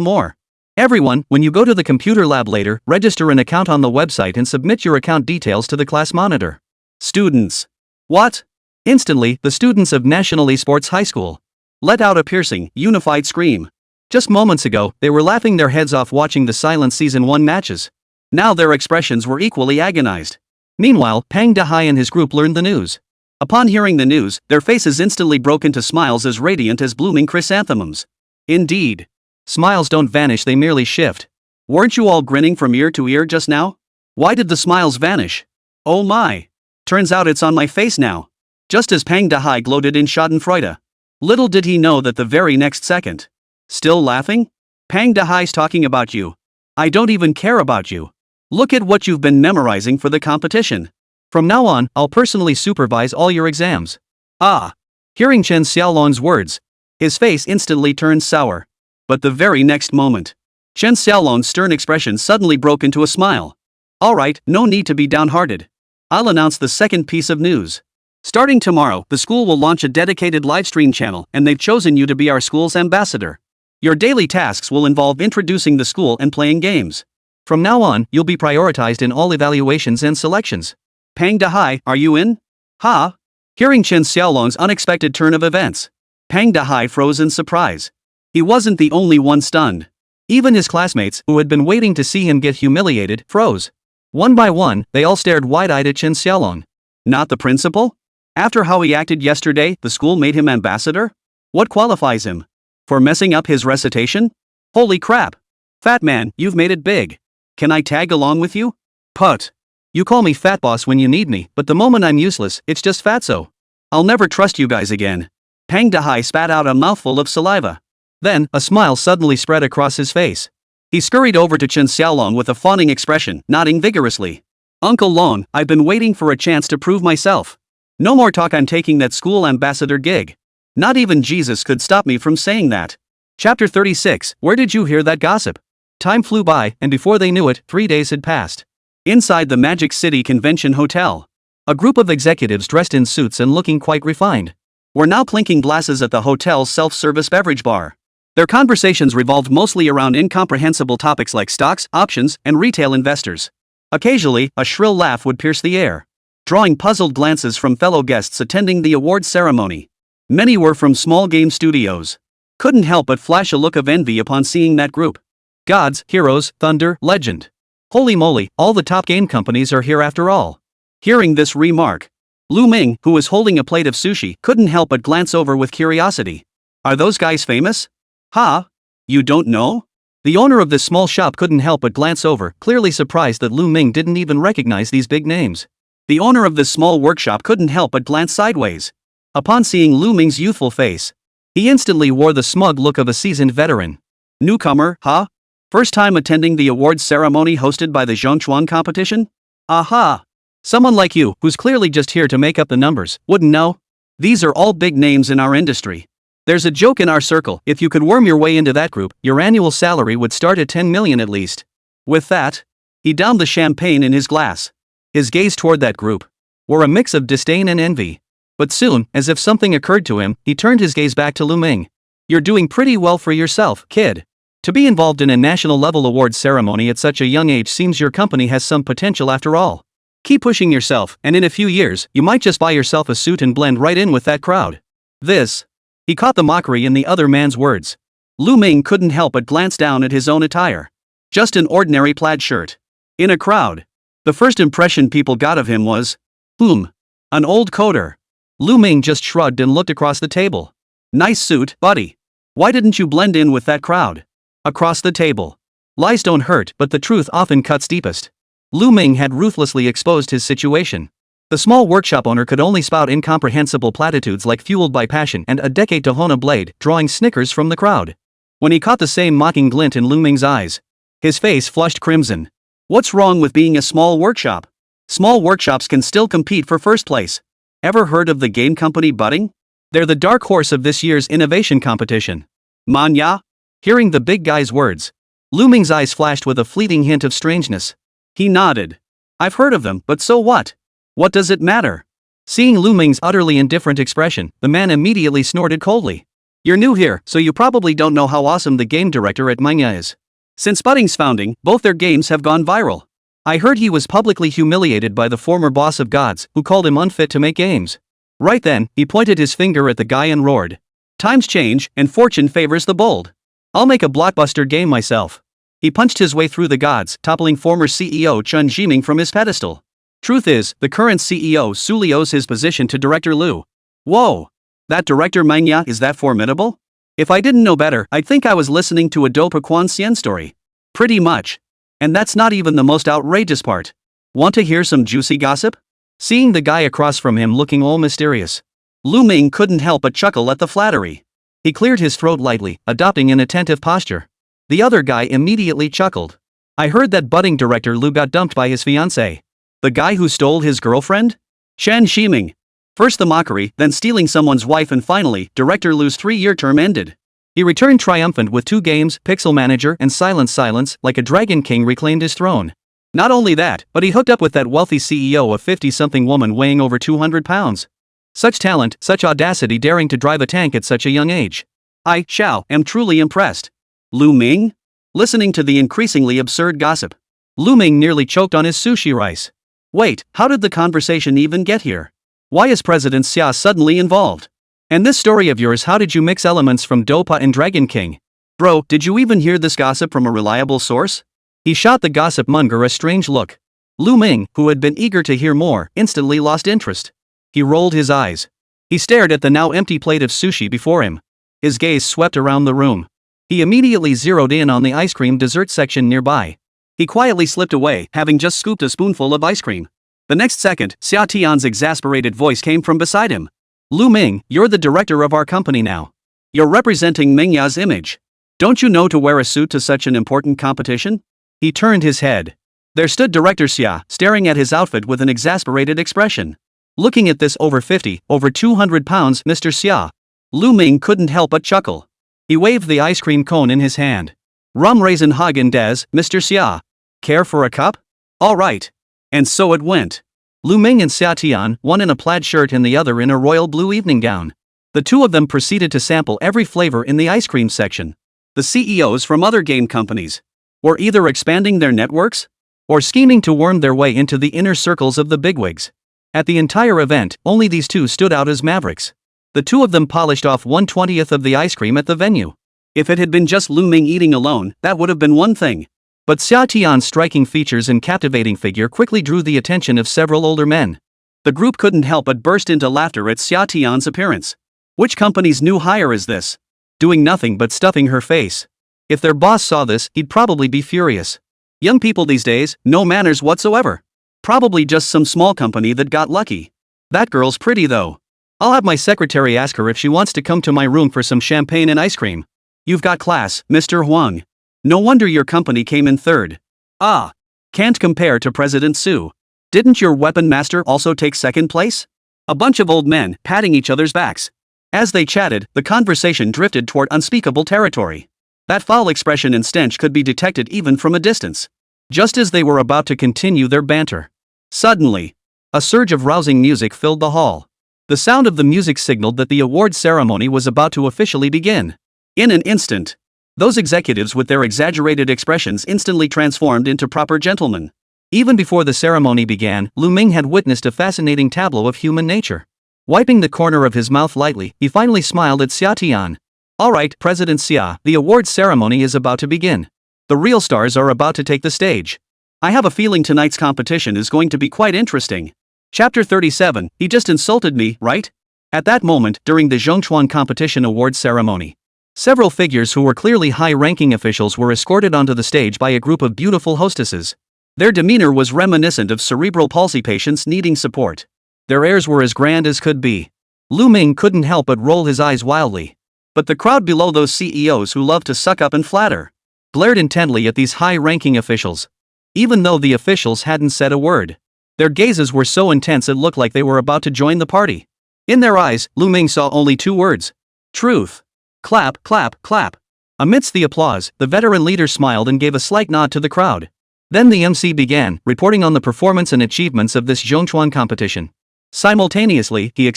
more. Everyone, when you go to the computer lab later, register an account on the website and submit your account details to the class monitor. Students. What? Instantly, the students of National Esports High School let out a piercing, unified scream. Just moments ago, they were laughing their heads off watching the Silent Season 1 matches. Now their expressions were equally agonized. Meanwhile, Pang Dahai and his group learned the news. Upon hearing the news, their faces instantly broke into smiles as radiant as blooming chrysanthemums. Indeed. Smiles don't vanish, they merely shift. Weren't you all grinning from ear to ear just now? Why did the smiles vanish? Oh my. Turns out it's on my face now. Just as Pang Dahai gloated in schadenfreude. Little did he know that the very next second. Still laughing? Pang Dahai's talking about you. I don't even care about you. Look at what you've been memorizing for the competition. From now on, I'll personally supervise all your exams. Ah. Hearing Chen Xiaolong's words, his face instantly turned sour. But the very next moment, Chen Xiaolong's stern expression suddenly broke into a smile. Alright, no need to be downhearted. I'll announce the second piece of news. Starting tomorrow, the school will launch a dedicated livestream channel, and they've chosen you to be our school's ambassador. Your daily tasks will involve introducing the school and playing games. From now on, you'll be prioritized in all evaluations and selections. Pang Dahai, are you in? Ha? Hearing Chen Xiaolong's unexpected turn of events, Pang Dahai froze in surprise. He wasn't the only one stunned. Even his classmates, who had been waiting to see him get humiliated, froze. One by one, they all stared wide-eyed at Chen Xiaolong. Not the principal? After how he acted yesterday, the school made him ambassador? What qualifies him? For messing up his recitation? Holy crap! Fat man, you've made it big. Can I tag along with you? Put. You call me fat boss when you need me, but the moment I'm useless, it's just fatso. I'll never trust you guys again. Pang Dahai spat out a mouthful of saliva. Then, a smile suddenly spread across his face. He scurried over to Chen Xiaolong with a fawning expression, nodding vigorously. Uncle Long, I've been waiting for a chance to prove myself. No more talk, I'm taking that school ambassador gig. Not even Jesus could stop me from saying that. Chapter 36, Where did you hear that gossip? Time flew by, and before they knew it, 3 days had passed. Inside the Magic City Convention Hotel, a group of executives dressed in suits and looking quite refined were now clinking glasses at the hotel's self-service beverage bar. Their conversations revolved mostly around incomprehensible topics like stocks, options, and retail investors. Occasionally, a shrill laugh would pierce the air, drawing puzzled glances from fellow guests attending the awards ceremony. Many were from small game studios. Couldn't help but flash a look of envy upon seeing that group. Gods, heroes, thunder, legend. Holy moly, all the top game companies are here after all. Hearing this remark, Lù Ming, who was holding a plate of sushi, couldn't help but glance over with curiosity. Are those guys famous? Ha? You don't know? The owner of this small shop couldn't help but glance over, clearly surprised that Lù Ming didn't even recognize these big names. The owner of this small workshop couldn't help but glance sideways. Upon seeing Lù Ming's youthful face, he instantly wore the smug look of a seasoned veteran. Newcomer, huh? First time attending the awards ceremony hosted by the Zhongchuan competition? Aha! Someone like you, who's clearly just here to make up the numbers, wouldn't know? These are all big names in our industry. There's a joke in our circle, if you could worm your way into that group, your annual salary would start at 10 million at least. With that, he downed the champagne in his glass. His gaze toward that group were a mix of disdain and envy. But soon, as if something occurred to him, he turned his gaze back to Lù Ming. You're doing pretty well for yourself, kid. To be involved in a national-level awards ceremony at such a young age seems your company has some potential after all. Keep pushing yourself, and in a few years, you might just buy yourself a suit and blend right in with that crowd. He caught the mockery in the other man's words. Lù Ming couldn't help but glance down at his own attire. Just an ordinary plaid shirt. In a crowd, the first impression people got of him was, an old coder. Lù Ming just shrugged and looked across the table. Nice suit, buddy. Why didn't you blend in with that crowd? Across the table. Lies don't hurt, but the truth often cuts deepest. Lù Ming had ruthlessly exposed his situation. The small workshop owner could only spout incomprehensible platitudes like fueled by passion and a decade to hone a blade, drawing snickers from the crowd. When he caught the same mocking glint in Lù Ming's eyes, his face flushed crimson. What's wrong with being a small workshop? Small workshops can still compete for first place. Ever heard of the game company Budding? They're the dark horse of this year's innovation competition. Manhwa? Hearing the big guy's words, Lù Ming's eyes flashed with a fleeting hint of strangeness. He nodded. I've heard of them, but so what? What does it matter? Seeing Lù Ming's utterly indifferent expression, the man immediately snorted coldly. You're new here, so you probably don't know how awesome the game director at Manga is. Since Budding's founding, both their games have gone viral. I heard he was publicly humiliated by the former boss of gods, who called him unfit to make games. Right then, he pointed his finger at the guy and roared. Times change, and fortune favors the bold. I'll make a blockbuster game myself. He punched his way through the gods, toppling former CEO Chen Zhiming from his pedestal. Truth is, the current CEO solely owes his position to director Lù. Whoa! That director Manga is that formidable? If I didn't know better, I'd think I was listening to a Dopa Quan Xian story. Pretty much. And that's not even the most outrageous part. Want to hear some juicy gossip? Seeing the guy across from him looking all mysterious, Lù Ming couldn't help but chuckle at the flattery. He cleared his throat lightly, adopting an attentive posture. The other guy immediately chuckled. I heard that budding director Lù got dumped by his fiancée. The guy who stole his girlfriend? Chen Zhiming. First the mockery, then stealing someone's wife, and finally, director Lu's 3-year term ended. He returned triumphant with 2 games, Pixel Manager and Silence, like a Dragon King reclaimed his throne. Not only that, but he hooked up with that wealthy CEO of 50-something woman weighing over 200 pounds. Such talent, such audacity, daring to drive a tank at such a young age. I, Xiao, am truly impressed. Lù Ming? Listening to the increasingly absurd gossip, Lù Ming nearly choked on his sushi rice. Wait, how did the conversation even get here? Why is President Sia suddenly involved? And this story of yours, how did you mix elements from Dopa and Dragon King? Bro, did you even hear this gossip from a reliable source? He shot the gossip monger a strange look. Lù Ming, who had been eager to hear more, instantly lost interest. He rolled his eyes. He stared at the now empty plate of sushi before him. His gaze swept around the room. He immediately zeroed in on the ice cream dessert section nearby. He quietly slipped away, having just scooped a spoonful of ice cream. The next second, Xià Tiān's exasperated voice came from beside him. Lù Ming, you're the director of our company now. You're representing Mingya's image. Don't you know to wear a suit to such an important competition? He turned his head. There stood Director Sia, staring at his outfit with an exasperated expression. Looking at this over 50, over 200 pounds Mr. Sia, Lù Ming couldn't help but chuckle. He waved the ice cream cone in his hand. Rum raisin Häagen-Dazs, Mr. Sia. Care for a cup? All right. And so it went. Lù Ming and Xià Tiān, one in a plaid shirt and the other in a royal blue evening gown. The two of them proceeded to sample every flavor in the ice cream section. The CEOs from other game companies were either expanding their networks or scheming to worm their way into the inner circles of the bigwigs. At the entire event, only these two stood out as mavericks. The two of them polished off 1/20th of the ice cream at the venue. If it had been just Lù Ming eating alone, that would have been one thing. But Xià Tiān's striking features and captivating figure quickly drew the attention of several older men. The group couldn't help but burst into laughter at Xià Tiān's appearance. Which company's new hire is this? Doing nothing but stuffing her face. If their boss saw this, he'd probably be furious. Young people these days, no manners whatsoever. Probably just some small company that got lucky. That girl's pretty though. I'll have my secretary ask her if she wants to come to my room for some champagne and ice cream. You've got class, Mr. Huang. No wonder your company came in third. Ah, can't compare to President Su. Didn't your weapon master also take second place? A bunch of old men, patting each other's backs. As they chatted, the conversation drifted toward unspeakable territory. That foul expression and stench could be detected even from a distance. Just as they were about to continue their banter, suddenly, a surge of rousing music filled the hall. The sound of the music signaled that the award ceremony was about to officially begin. In an instant, those executives with their exaggerated expressions instantly transformed into proper gentlemen. Even before the ceremony began, Lù Ming had witnessed a fascinating tableau of human nature. Wiping the corner of his mouth lightly, he finally smiled at Xià Tiān. All right, President Sia, the award ceremony is about to begin. The real stars are about to take the stage. I have a feeling tonight's competition is going to be quite interesting. Chapter 37, he just insulted me, right? At that moment, during the Zhongchuan competition award ceremony, several figures who were clearly high-ranking officials were escorted onto the stage by a group of beautiful hostesses. Their demeanor was reminiscent of cerebral palsy patients needing support. Their airs were as grand as could be. Lù Ming couldn't help but roll his eyes wildly. But the crowd below, those CEOs who love to suck up and flatter, glared intently at these high-ranking officials. Even though the officials hadn't said a word, their gazes were so intense it looked like they were about to join the party. In their eyes, Lù Ming saw only 2 words: truth. Clap, clap, clap. Amidst the applause, the veteran leader smiled and gave a slight nod to the crowd. Then the MC began, reporting on the performance and achievements of this Zhongchuan competition. Simultaneously, he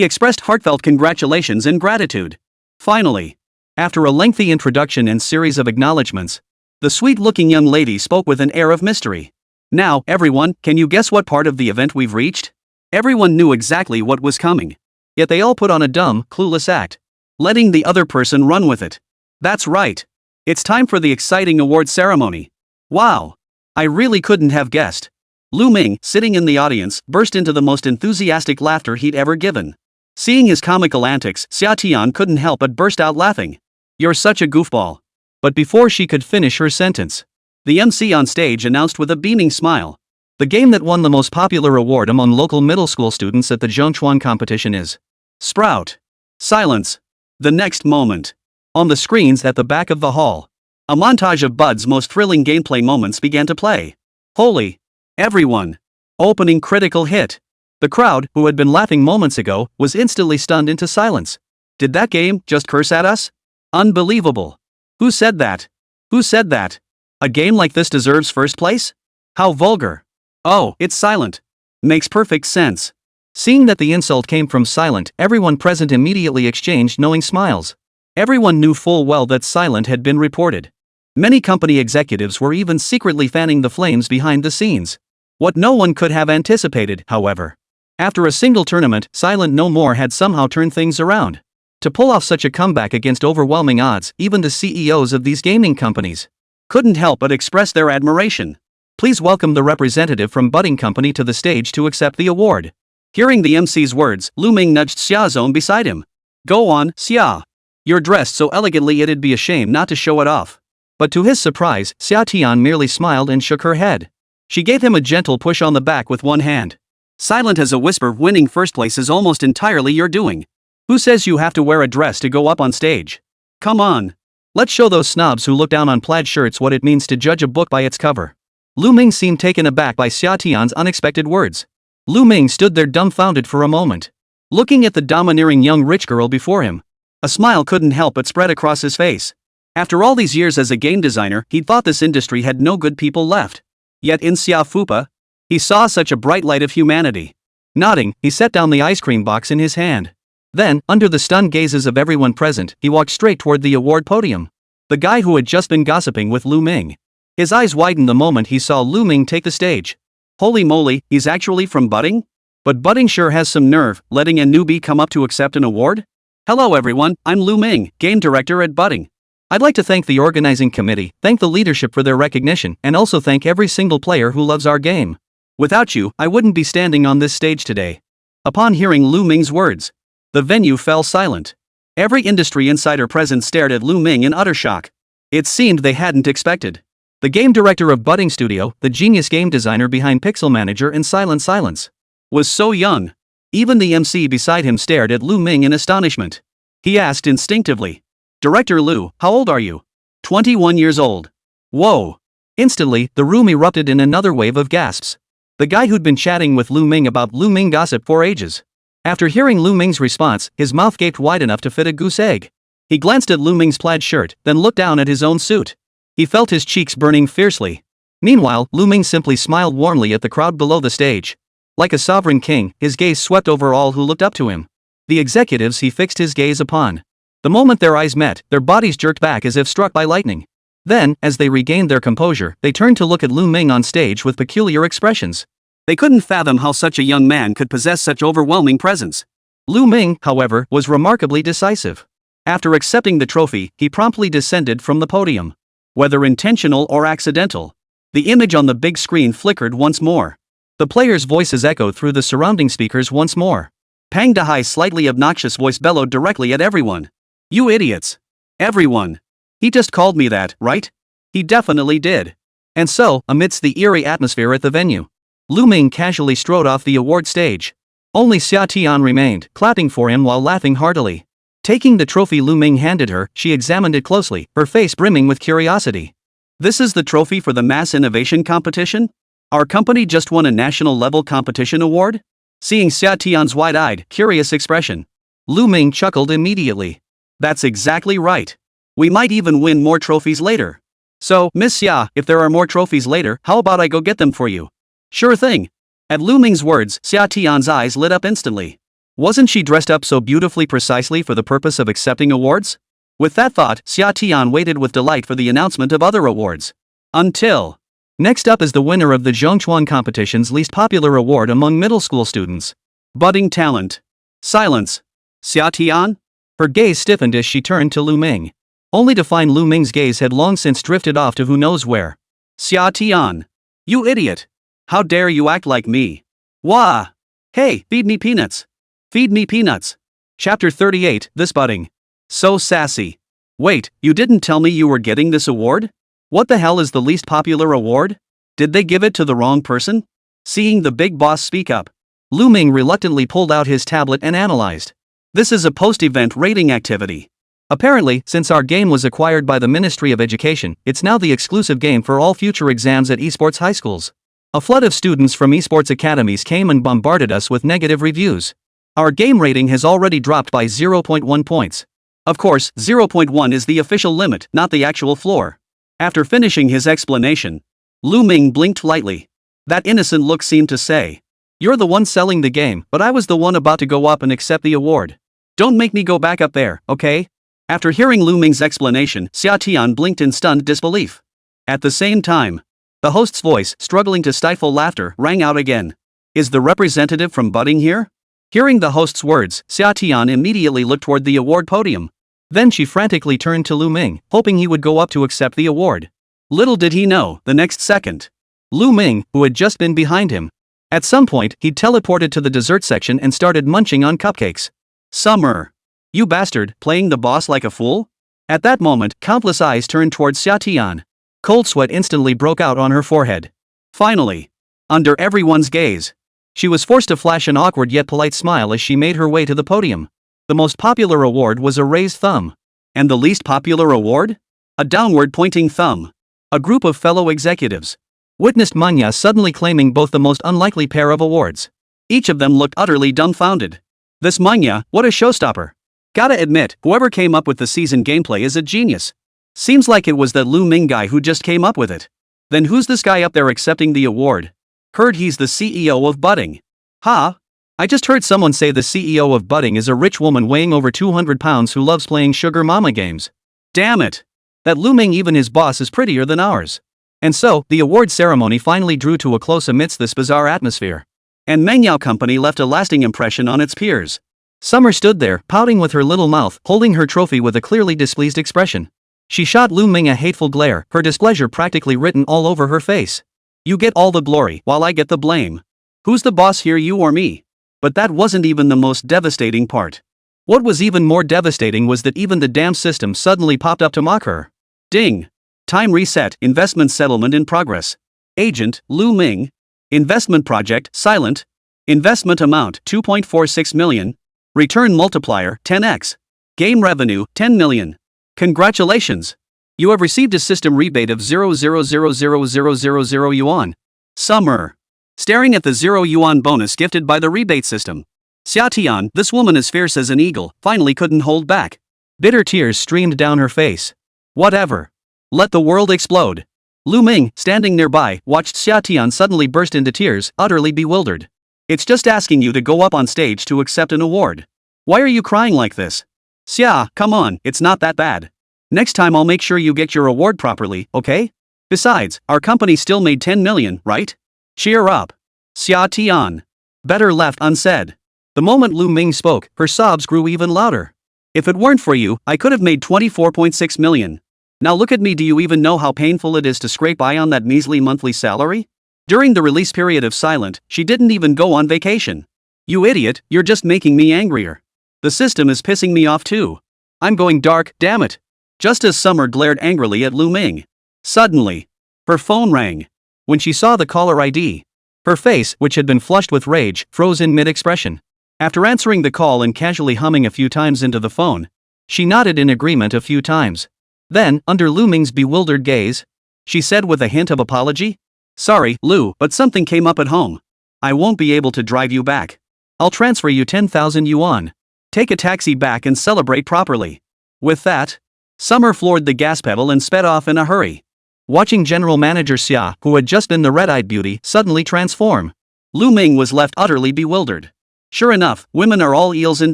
expressed heartfelt congratulations and gratitude. Finally, after a lengthy introduction and series of acknowledgements, the sweet-looking young lady spoke with an air of mystery. Now, everyone, can you guess what part of the event we've reached? Everyone knew exactly what was coming. Yet they all put on a dumb, clueless act, letting the other person run with it. That's right. It's time for the exciting award ceremony. Wow! I really couldn't have guessed. Lù Ming, sitting in the audience, burst into the most enthusiastic laughter he'd ever given. Seeing his comical antics, Xià Tiān couldn't help but burst out laughing. You're such a goofball. But before she could finish her sentence, the MC on stage announced with a beaming smile. The game that won the most popular award among local middle school students at the Zhongchuan competition is Sprout. Silence. The next moment. On the screens at the back of the hall, a montage of Bud's most thrilling gameplay moments began to play. Holy! Everyone! Opening critical hit. The crowd, who had been laughing moments ago, was instantly stunned into silence. Did that game just curse at us? Unbelievable. Who said that? Who said that? A game like this deserves first place? How vulgar. Oh, it's silent. Makes perfect sense. Seeing that the insult came from silent, everyone present immediately exchanged knowing smiles. Everyone knew full well that silent had been reported. Many company executives were even secretly fanning the flames behind the scenes. What no one could have anticipated, however. After a single tournament, Silent No More had somehow turned things around. To pull off such a comeback against overwhelming odds, even the CEOs of these gaming companies couldn't help but express their admiration. Please welcome the representative from Budding Company to the stage to accept the award. Hearing the MC's words, Lù Ming nudged Xia's own beside him. Go on, Xia. You're dressed so elegantly it'd be a shame not to show it off. But to his surprise, Xià Tiān merely smiled and shook her head. She gave him a gentle push on the back with one hand. Silent as a whisper, winning first place is almost entirely your doing. Who says you have to wear a dress to go up on stage? Come on. Let's show those snobs who look down on plaid shirts what it means to judge a book by its cover. Lù Ming seemed taken aback by Xià Tiān's unexpected words. Lù Ming stood there dumbfounded for a moment, looking at the domineering young rich girl before him. A smile couldn't help but spread across his face. After all these years as a game designer, he'd thought this industry had no good people left. Yet in Sia Fupa, he saw such a bright light of humanity. Nodding, he set down the ice cream box in his hand. Then, under the stunned gazes of everyone present, he walked straight toward the award podium. The guy who had just been gossiping with Lù Ming. His eyes widened the moment he saw Lù Ming take the stage. Holy moly, he's actually from Budding? But Budding sure has some nerve, letting a newbie come up to accept an award? Hello everyone, I'm Lù Ming, game director at Budding. I'd like to thank the organizing committee, thank the leadership for their recognition, and also thank every single player who loves our game. Without you, I wouldn't be standing on this stage today. Upon hearing Lù Ming's words, the venue fell silent. Every industry insider present stared at Lù Ming in utter shock. It seemed they hadn't expected. The game director of Budding Studio, the genius game designer behind Pixel Manager and Silent Silence, was so young. Even the MC beside him stared at Lù Ming in astonishment. He asked instinctively, Director Lù, how old are you? 21 years old. Whoa! Instantly, the room erupted in another wave of gasps. The guy who'd been chatting with Lù Ming about Lù Ming gossip for ages. After hearing Lù Ming's response, his mouth gaped wide enough to fit a goose egg. He glanced at Lù Ming's plaid shirt, then looked down at his own suit. He felt his cheeks burning fiercely. Meanwhile, Lù Ming simply smiled warmly at the crowd below the stage. Like a sovereign king, his gaze swept over all who looked up to him. The executives he fixed his gaze upon. The moment their eyes met, their bodies jerked back as if struck by lightning. Then, as they regained their composure, they turned to look at Lù Ming on stage with peculiar expressions. They couldn't fathom how such a young man could possess such overwhelming presence. Lù Ming, however, was remarkably decisive. After accepting the trophy, he promptly descended from the podium. Whether intentional or accidental, the image on the big screen flickered once more. The players' voices echoed through the surrounding speakers once more. Pang Dahai's slightly obnoxious voice bellowed directly at everyone. You idiots! Everyone! He just called me that, right? He definitely did. And so, amidst the eerie atmosphere at the venue, Lù Ming casually strode off the award stage. Only Xià Tiān remained, clapping for him while laughing heartily. Taking the trophy Lù Ming handed her, she examined it closely, her face brimming with curiosity. This is the trophy for the Mass Innovation Competition? Our company just won a national-level competition award? Seeing Xià Tiān's wide-eyed, curious expression, Lù Ming chuckled immediately. That's exactly right. We might even win more trophies later. So, Miss Xia, if there are more trophies later, how about I go get them for you? Sure thing. At Lù Ming's words, Xià Tiān's eyes lit up instantly. Wasn't she dressed up so beautifully precisely for the purpose of accepting awards? With that thought, Xià Tiān waited with delight for the announcement of other awards. Until... Next up is the winner of the Zhongchuan competition's least popular award among middle school students. Budding talent. Silence. Xià Tiān? Her gaze stiffened as she turned to Lù Ming. Only to find Lù Ming's gaze had long since drifted off to who knows where. Xià Tiān. You idiot. How dare you act like me? Wah! Hey, feed me peanuts. Feed me peanuts. Chapter 38, This Budding. So sassy. Wait, you didn't tell me you were getting this award? What the hell is the least popular award? Did they give it to the wrong person? Seeing the big boss speak up, Lù Ming reluctantly pulled out his tablet and analyzed. This is a post-event rating activity. Apparently, since our game was acquired by the Ministry of Education, it's now the exclusive game for all future exams at esports high schools. A flood of students from esports academies came and bombarded us with negative reviews. Our game rating has already dropped by 0.1 points. Of course, 0.1 is the official limit, not the actual floor. After finishing his explanation, Lù Ming blinked lightly. That innocent look seemed to say, "You're the one selling the game, but I was the one about to go up and accept the award. Don't make me go back up there, okay?" After hearing Lù Ming's explanation, Xià Tiān blinked in stunned disbelief. At the same time, the host's voice, struggling to stifle laughter, rang out again. Is the representative from Budding here? Hearing the host's words, Xià Tiān immediately looked toward the award podium. Then she frantically turned to Lù Ming, hoping he would go up to accept the award. Little did he know, the next second, Lù Ming, who had just been behind him. At some point, he'd teleported to the dessert section and started munching on cupcakes. Summer. You bastard, playing the boss like a fool? At that moment, countless eyes turned towards Xià Tiān. Cold sweat instantly broke out on her forehead. Finally, under everyone's gaze, she was forced to flash an awkward yet polite smile as she made her way to the podium. The most popular award was a raised thumb. And the least popular award? A downward pointing thumb. A group of fellow executives witnessed Manhwa suddenly claiming both the most unlikely pair of awards. Each of them looked utterly dumbfounded. This Manhwa, what a showstopper. Gotta admit, whoever came up with the season gameplay is a genius. Seems like it was that Lù Ming guy who just came up with it. Then who's this guy up there accepting the award? Heard he's the CEO of Budding. Huh? I just heard someone say the CEO of Budding is a rich woman weighing over 200 pounds who loves playing sugar mama games. Damn it. That Lù Ming, even his boss, is prettier than ours. And so, the award ceremony finally drew to a close amidst this bizarre atmosphere. And Manhwa Company left a lasting impression on its peers. Summer stood there, pouting with her little mouth, holding her trophy with a clearly displeased expression. She shot Lù Ming a hateful glare, her displeasure practically written all over her face. You get all the glory, while I get the blame. Who's the boss here, you or me? But that wasn't even the most devastating part. What was even more devastating was that even the damn system suddenly popped up to mock her. Ding! Time reset, investment settlement in progress. Agent, Lù Ming. Investment project, silent. Investment amount, 2.46 million. Return multiplier, 10x. Game revenue, 10 million. Congratulations! You have received a system rebate of 0.0000000 yuan. Summer. Staring at the 0 yuan bonus gifted by the rebate system. Xià Tiān, this woman as fierce as an eagle, finally couldn't hold back. Bitter tears streamed down her face. Whatever. Let the world explode. Lù Ming, standing nearby, watched Xià Tiān suddenly burst into tears, utterly bewildered. It's just asking you to go up on stage to accept an award. Why are you crying like this? Xia, come on, it's not that bad. Next time I'll make sure you get your award properly, okay? Besides, our company still made 10 million, right? Cheer up. Xià Tiān. Better left unsaid. The moment Lù Ming spoke, her sobs grew even louder. If it weren't for you, I could have made 24.6 million. Now look at me, do you even know how painful it is to scrape by on that measly monthly salary? During the release period of Silent, she didn't even go on vacation. You idiot, you're just making me angrier. The system is pissing me off too. I'm going dark, damn it. Just as Summer glared angrily at Lù Ming. Suddenly, her phone rang. When she saw the caller ID, her face, which had been flushed with rage, froze in mid-expression. After answering the call and casually humming a few times into the phone, she nodded in agreement a few times. Then, under Lù Ming's bewildered gaze, she said with a hint of apology, "Sorry, Lù, but something came up at home. I won't be able to drive you back. I'll transfer you 10,000 yuan. Take a taxi back and celebrate properly." With that, Summer floored the gas pedal and sped off in a hurry. watching General Manager Xia, who had just been the red-eyed beauty, suddenly transform. Lù Ming was left utterly bewildered. Sure enough, women are all eels in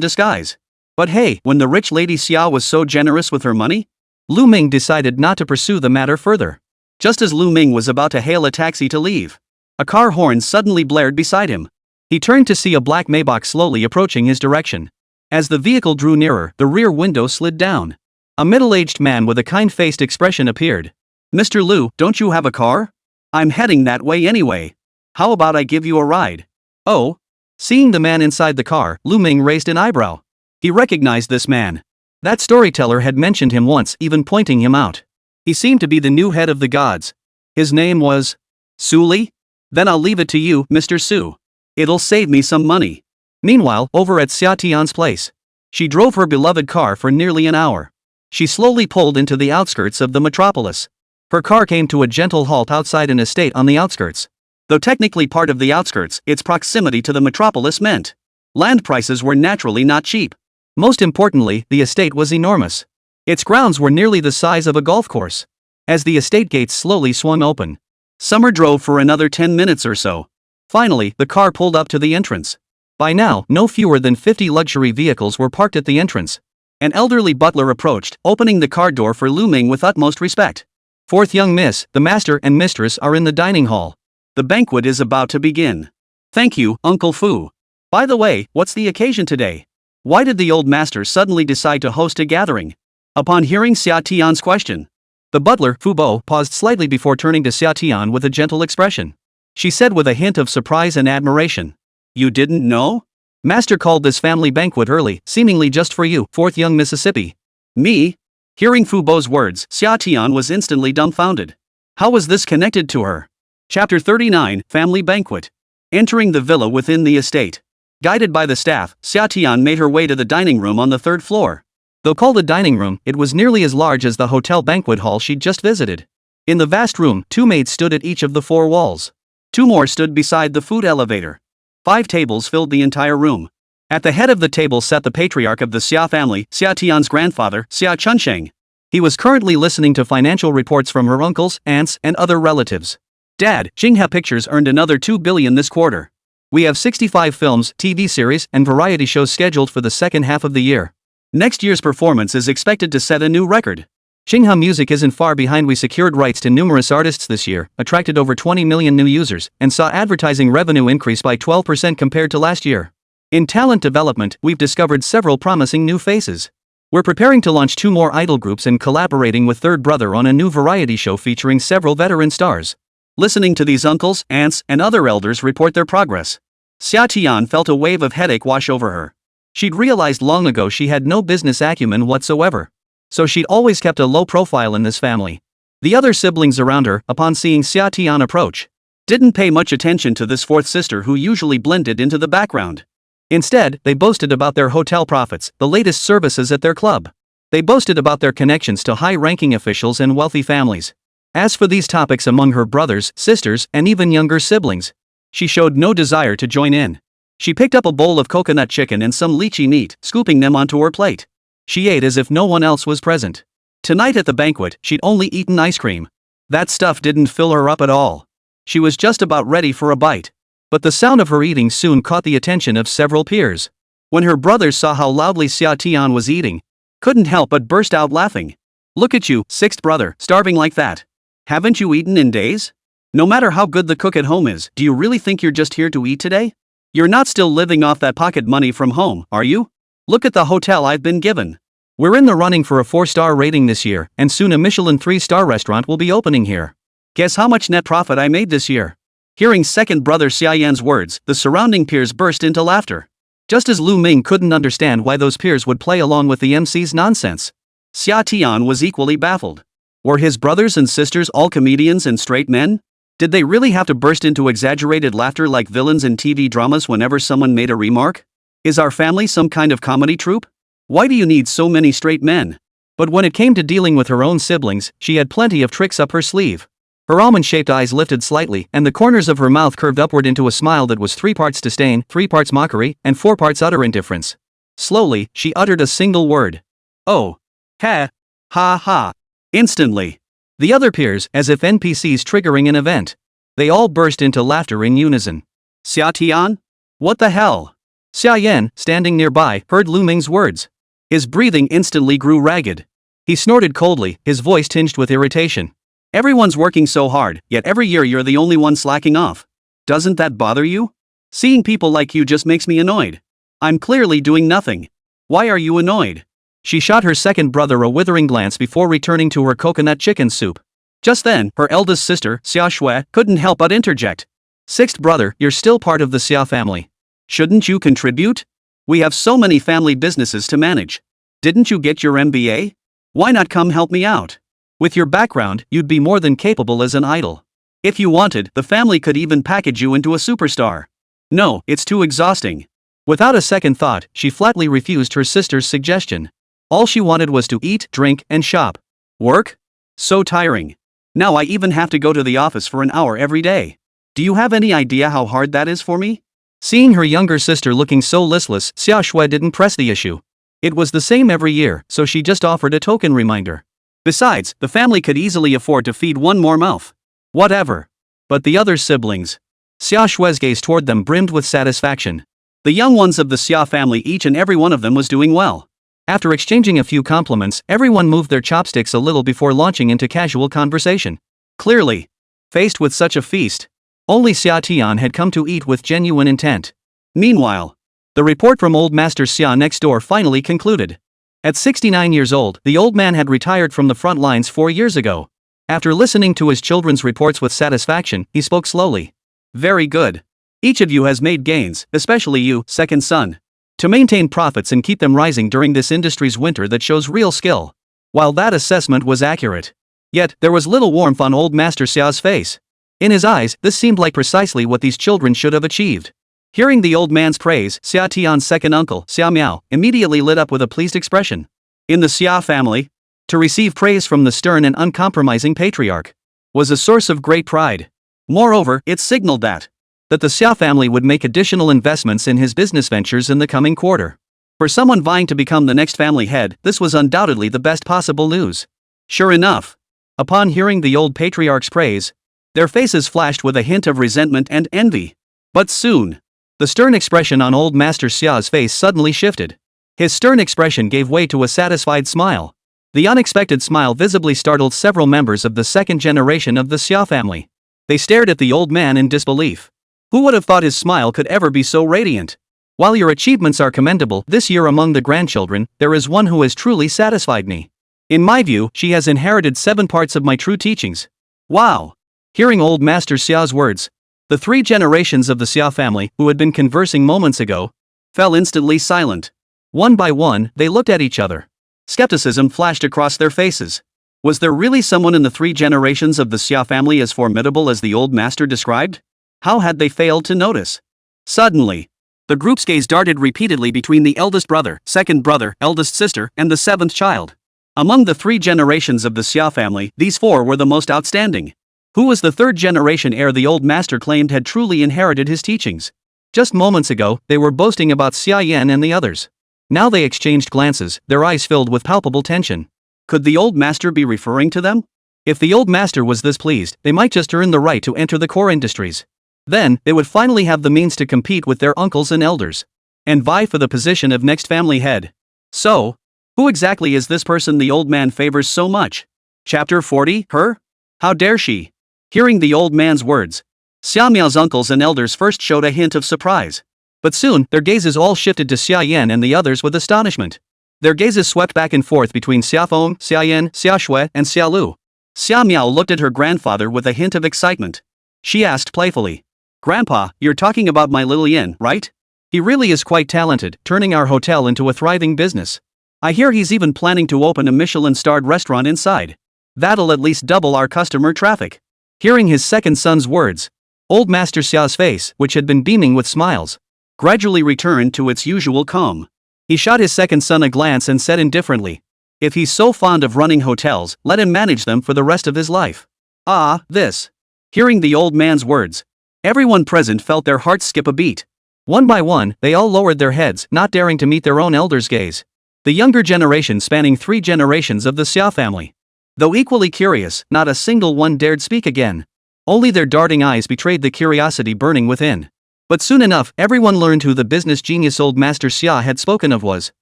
disguise. But hey, when the rich lady Xia was so generous with her money, Lù Ming decided not to pursue the matter further. Just as Lù Ming was about to hail a taxi to leave, a car horn suddenly blared beside him. He turned to see a black Maybach slowly approaching his direction. As the vehicle drew nearer, the rear window slid down. A middle-aged man with a kind-faced expression appeared. Mr. Lù, don't you have a car? I'm heading that way anyway. How about I give you a ride? Oh? Seeing the man inside the car, Lù Ming raised an eyebrow. He recognized this man. That storyteller had mentioned him once, even pointing him out. He seemed to be the new head of the gods. His name was Su Li? Then I'll leave it to you, Mr. Su. It'll save me some money. Meanwhile, over at Xià Tiān's place, she drove her beloved car for nearly an hour. She slowly pulled into the outskirts of the metropolis. Her car came to a gentle halt outside an estate on the outskirts. Though technically part of the outskirts, its proximity to the metropolis meant land prices were naturally not cheap. Most importantly, the estate was enormous. Its grounds were nearly the size of a golf course. As the estate gates slowly swung open, Summer drove for another 10 minutes or so. Finally, the car pulled up to the entrance. By now, no fewer than 50 luxury vehicles were parked at the entrance. An elderly butler approached, opening the car door for Lù Ming with utmost respect. Fourth young miss, the master and mistress are in the dining hall. The banquet is about to begin. Thank you, Uncle Fu. By the way, what's the occasion today? Why did the old master suddenly decide to host a gathering? Upon hearing Xià Tiān's question, the butler, Fu Bo, paused slightly before turning to Xià Tiān with a gentle expression. She said with a hint of surprise and admiration. You didn't know? Master called this family banquet early, seemingly just for you, fourth young Mississippi. Me? Hearing Fu Bo's words, Xià Tiān was instantly dumbfounded. How was this connected to her? Chapter 39, Family Banquet. Entering the villa within the estate. Guided by the staff, Xià Tiān made her way to the dining room on the third floor. Though called a dining room, it was nearly as large as the hotel banquet hall she'd just visited. In the vast room, 2 maids stood at each of the 4 walls. 2 more stood beside the food elevator. 5 tables filled the entire room. At the head of the table sat the patriarch of the Sia family, Xià Tiān's grandfather, Sia Chunsheng. He was currently listening to financial reports from her uncles, aunts, and other relatives. Dad, Xinghua Pictures earned another 2 billion this quarter. We have 65 films, TV series, and variety shows scheduled for the second half of the year. Next year's performance is expected to set a new record. Xinghua Music isn't far behind. We secured rights to numerous artists this year, attracted over 20 million new users, and saw advertising revenue increase by 12% compared to last year. In talent development, we've discovered several promising new faces. We're preparing to launch 2 more idol groups and collaborating with Third Brother on a new variety show featuring several veteran stars. Listening to these uncles, aunts, and other elders report their progress, Xià Tiān felt a wave of headache wash over her. She'd realized long ago she had no business acumen whatsoever. So she'd always kept a low profile in this family. The other siblings around her, upon seeing Xià Tiān approach, didn't pay much attention to this fourth sister who usually blended into the background. Instead, they boasted about their hotel profits, the latest services at their club. They boasted about their connections to high-ranking officials and wealthy families. As for these topics among her brothers, sisters, and even younger siblings, she showed no desire to join in. She picked up a bowl of coconut chicken and some lychee meat, scooping them onto her plate. She ate as if no one else was present. Tonight at the banquet, she'd only eaten ice cream. That stuff didn't fill her up at all. She was just about ready for a bite. But the sound of her eating soon caught the attention of several peers. When her brothers saw how loudly Xià Tiān was eating, couldn't help but burst out laughing. Look at you, sixth brother, starving like that. Haven't you eaten in days? No matter how good the cook at home is, do you really think you're just here to eat today? You're not still living off that pocket money from home, are you? Look at the hotel I've been given. We're in the running for a 4-star rating this year, and soon a Michelin 3-star restaurant will be opening here. Guess how much net profit I made this year? Hearing second brother Sia Yan's words, the surrounding peers burst into laughter. Just as Lù Ming couldn't understand why those peers would play along with the MC's nonsense, Xià Tiān was equally baffled. Were his brothers and sisters all comedians and straight men? Did they really have to burst into exaggerated laughter like villains in TV dramas whenever someone made a remark? Is our family some kind of comedy troupe? Why do you need so many straight men? But when it came to dealing with her own siblings, she had plenty of tricks up her sleeve. Her almond-shaped eyes lifted slightly, and the corners of her mouth curved upward into a smile that was 3 parts disdain, 3 parts mockery, and 4 parts utter indifference. Slowly, she uttered a single word. Oh. Ha. Ha ha. Instantly, The other peers, as if NPCs triggering an event. They all burst into laughter in unison. Xià Tiān? What the hell? Sia Yan, standing nearby, heard Lù Ming's words. His breathing instantly grew ragged. He snorted coldly, his voice tinged with irritation. Everyone's working so hard, yet every year you're the only one slacking off. Doesn't that bother you? Seeing people like you just makes me annoyed. I'm clearly doing nothing. Why are you annoyed? She shot her second brother a withering glance before returning to her coconut chicken soup. Just then, her eldest sister, Sia Shui, couldn't help but interject. Sixth brother, you're still part of the Sia family. Shouldn't you contribute? We have so many family businesses to manage. Didn't you get your MBA? Why not come help me out? With your background, you'd be more than capable as an idol. If you wanted, the family could even package you into a superstar. No, it's too exhausting. Without a second thought, she flatly refused her sister's suggestion. All she wanted was to eat, drink, and shop. Work? So tiring. Now I even have to go to the office for an hour every day. Do you have any idea how hard that is for me? Seeing her younger sister looking so listless, Sia Shui didn't press the issue. It was the same every year, so she just offered a token reminder. Besides, the family could easily afford to feed one more mouth. Whatever. But the other siblings. Sia Shui's gaze toward them brimmed with satisfaction. The young ones of the Sia family, each and every one of them was doing well. After exchanging a few compliments, everyone moved their chopsticks a little before launching into casual conversation. Clearly, faced with such a feast, only Xià Tiān had come to eat with genuine intent. Meanwhile, the report from Old Master Sia next door finally concluded. At 69 years old, the old man had retired from the front lines 4 years ago. After listening to his children's reports with satisfaction, he spoke slowly. Very good. Each of you has made gains, especially you, second son. To maintain profits and keep them rising during this industry's winter that shows real skill. While that assessment was accurate, yet there was little warmth on Old Master Xia's face. In his eyes, this seemed like precisely what these children should have achieved. Hearing the old man's praise, Xià Tiān's second uncle, Xià Miao, immediately lit up with a pleased expression. In the Sia family, to receive praise from the stern and uncompromising patriarch was a source of great pride. Moreover, it signaled that the Sia family would make additional investments in his business ventures in the coming quarter. For someone vying to become the next family head, this was undoubtedly the best possible news. Sure enough, upon hearing the old patriarch's praise, their faces flashed with a hint of resentment and envy. But soon, the stern expression on Old Master Xia's face suddenly shifted. His stern expression gave way to a satisfied smile. The unexpected smile visibly startled several members of the second generation of the Sia family. They stared at the old man in disbelief. Who would have thought his smile could ever be so radiant? While your achievements are commendable, this year among the grandchildren, there is one who has truly satisfied me. In my view, she has inherited 7 parts of my true teachings. Wow! Hearing Old Master Xia's words, the 3 generations of the Sia family, who had been conversing moments ago, fell instantly silent. One by one, they looked at each other. Skepticism flashed across their faces. Was there really someone in the 3 generations of the Sia family as formidable as the old master described? How had they failed to notice? Suddenly, the group's gaze darted repeatedly between the eldest brother, second brother, eldest sister, and the 7th child. Among the 3 generations of the Sia family, these 4 were the most outstanding. Who was the 3rd generation heir the old master claimed had truly inherited his teachings? Just moments ago, they were boasting about Xia Yan and the others. Now they exchanged glances, their eyes filled with palpable tension. Could the old master be referring to them? If the old master was this pleased, they might just earn the right to enter the core industries. Then, they would finally have the means to compete with their uncles and elders, and vie for the position of next family head. So, who exactly is this person the old man favors so much? Chapter 40, Her? How dare she? Hearing the old man's words, Xià Miao's uncles and elders first showed a hint of surprise. But soon, their gazes all shifted to Xia Yan and the others with astonishment. Their gazes swept back and forth between Xia Feng, Xia Yan, Xia Shui, and Xia Lu. Xià Miao looked at her grandfather with a hint of excitement. She asked playfully, "Grandpa, you're talking about my little Yin, right? He really is quite talented, turning our hotel into a thriving business. I hear he's even planning to open a Michelin-starred restaurant inside. That'll at least double our customer traffic." Hearing his second son's words, Old Master Xia's face, which had been beaming with smiles, gradually returned to its usual calm. He shot his second son a glance and said indifferently, "If he's so fond of running hotels, let him manage them for the rest of his life." Ah, this. Hearing the old man's words, everyone present felt their hearts skip a beat. One by one, they all lowered their heads, not daring to meet their own elders' gaze. The younger generation spanning 3 generations of the Sia family. Though equally curious, not a single one dared speak again. Only their darting eyes betrayed the curiosity burning within. But soon enough, everyone learned who the business genius old Master Sia had spoken of was.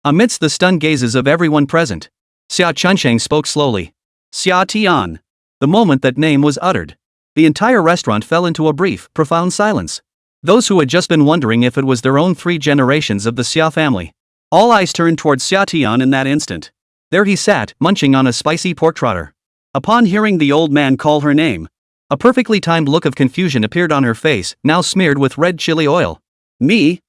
Amidst the stunned gazes of everyone present, Sia Chunsheng spoke slowly. Xià Tiān. The moment that name was uttered, the entire restaurant fell into a brief, profound silence. Those who had just been wondering if it was their own 3 generations of the Sia family. All eyes turned towards Xià Tiān in that instant. There he sat, munching on a spicy pork trotter. Upon hearing the old man call her name, a perfectly timed look of confusion appeared on her face, now smeared with red chili oil. Me?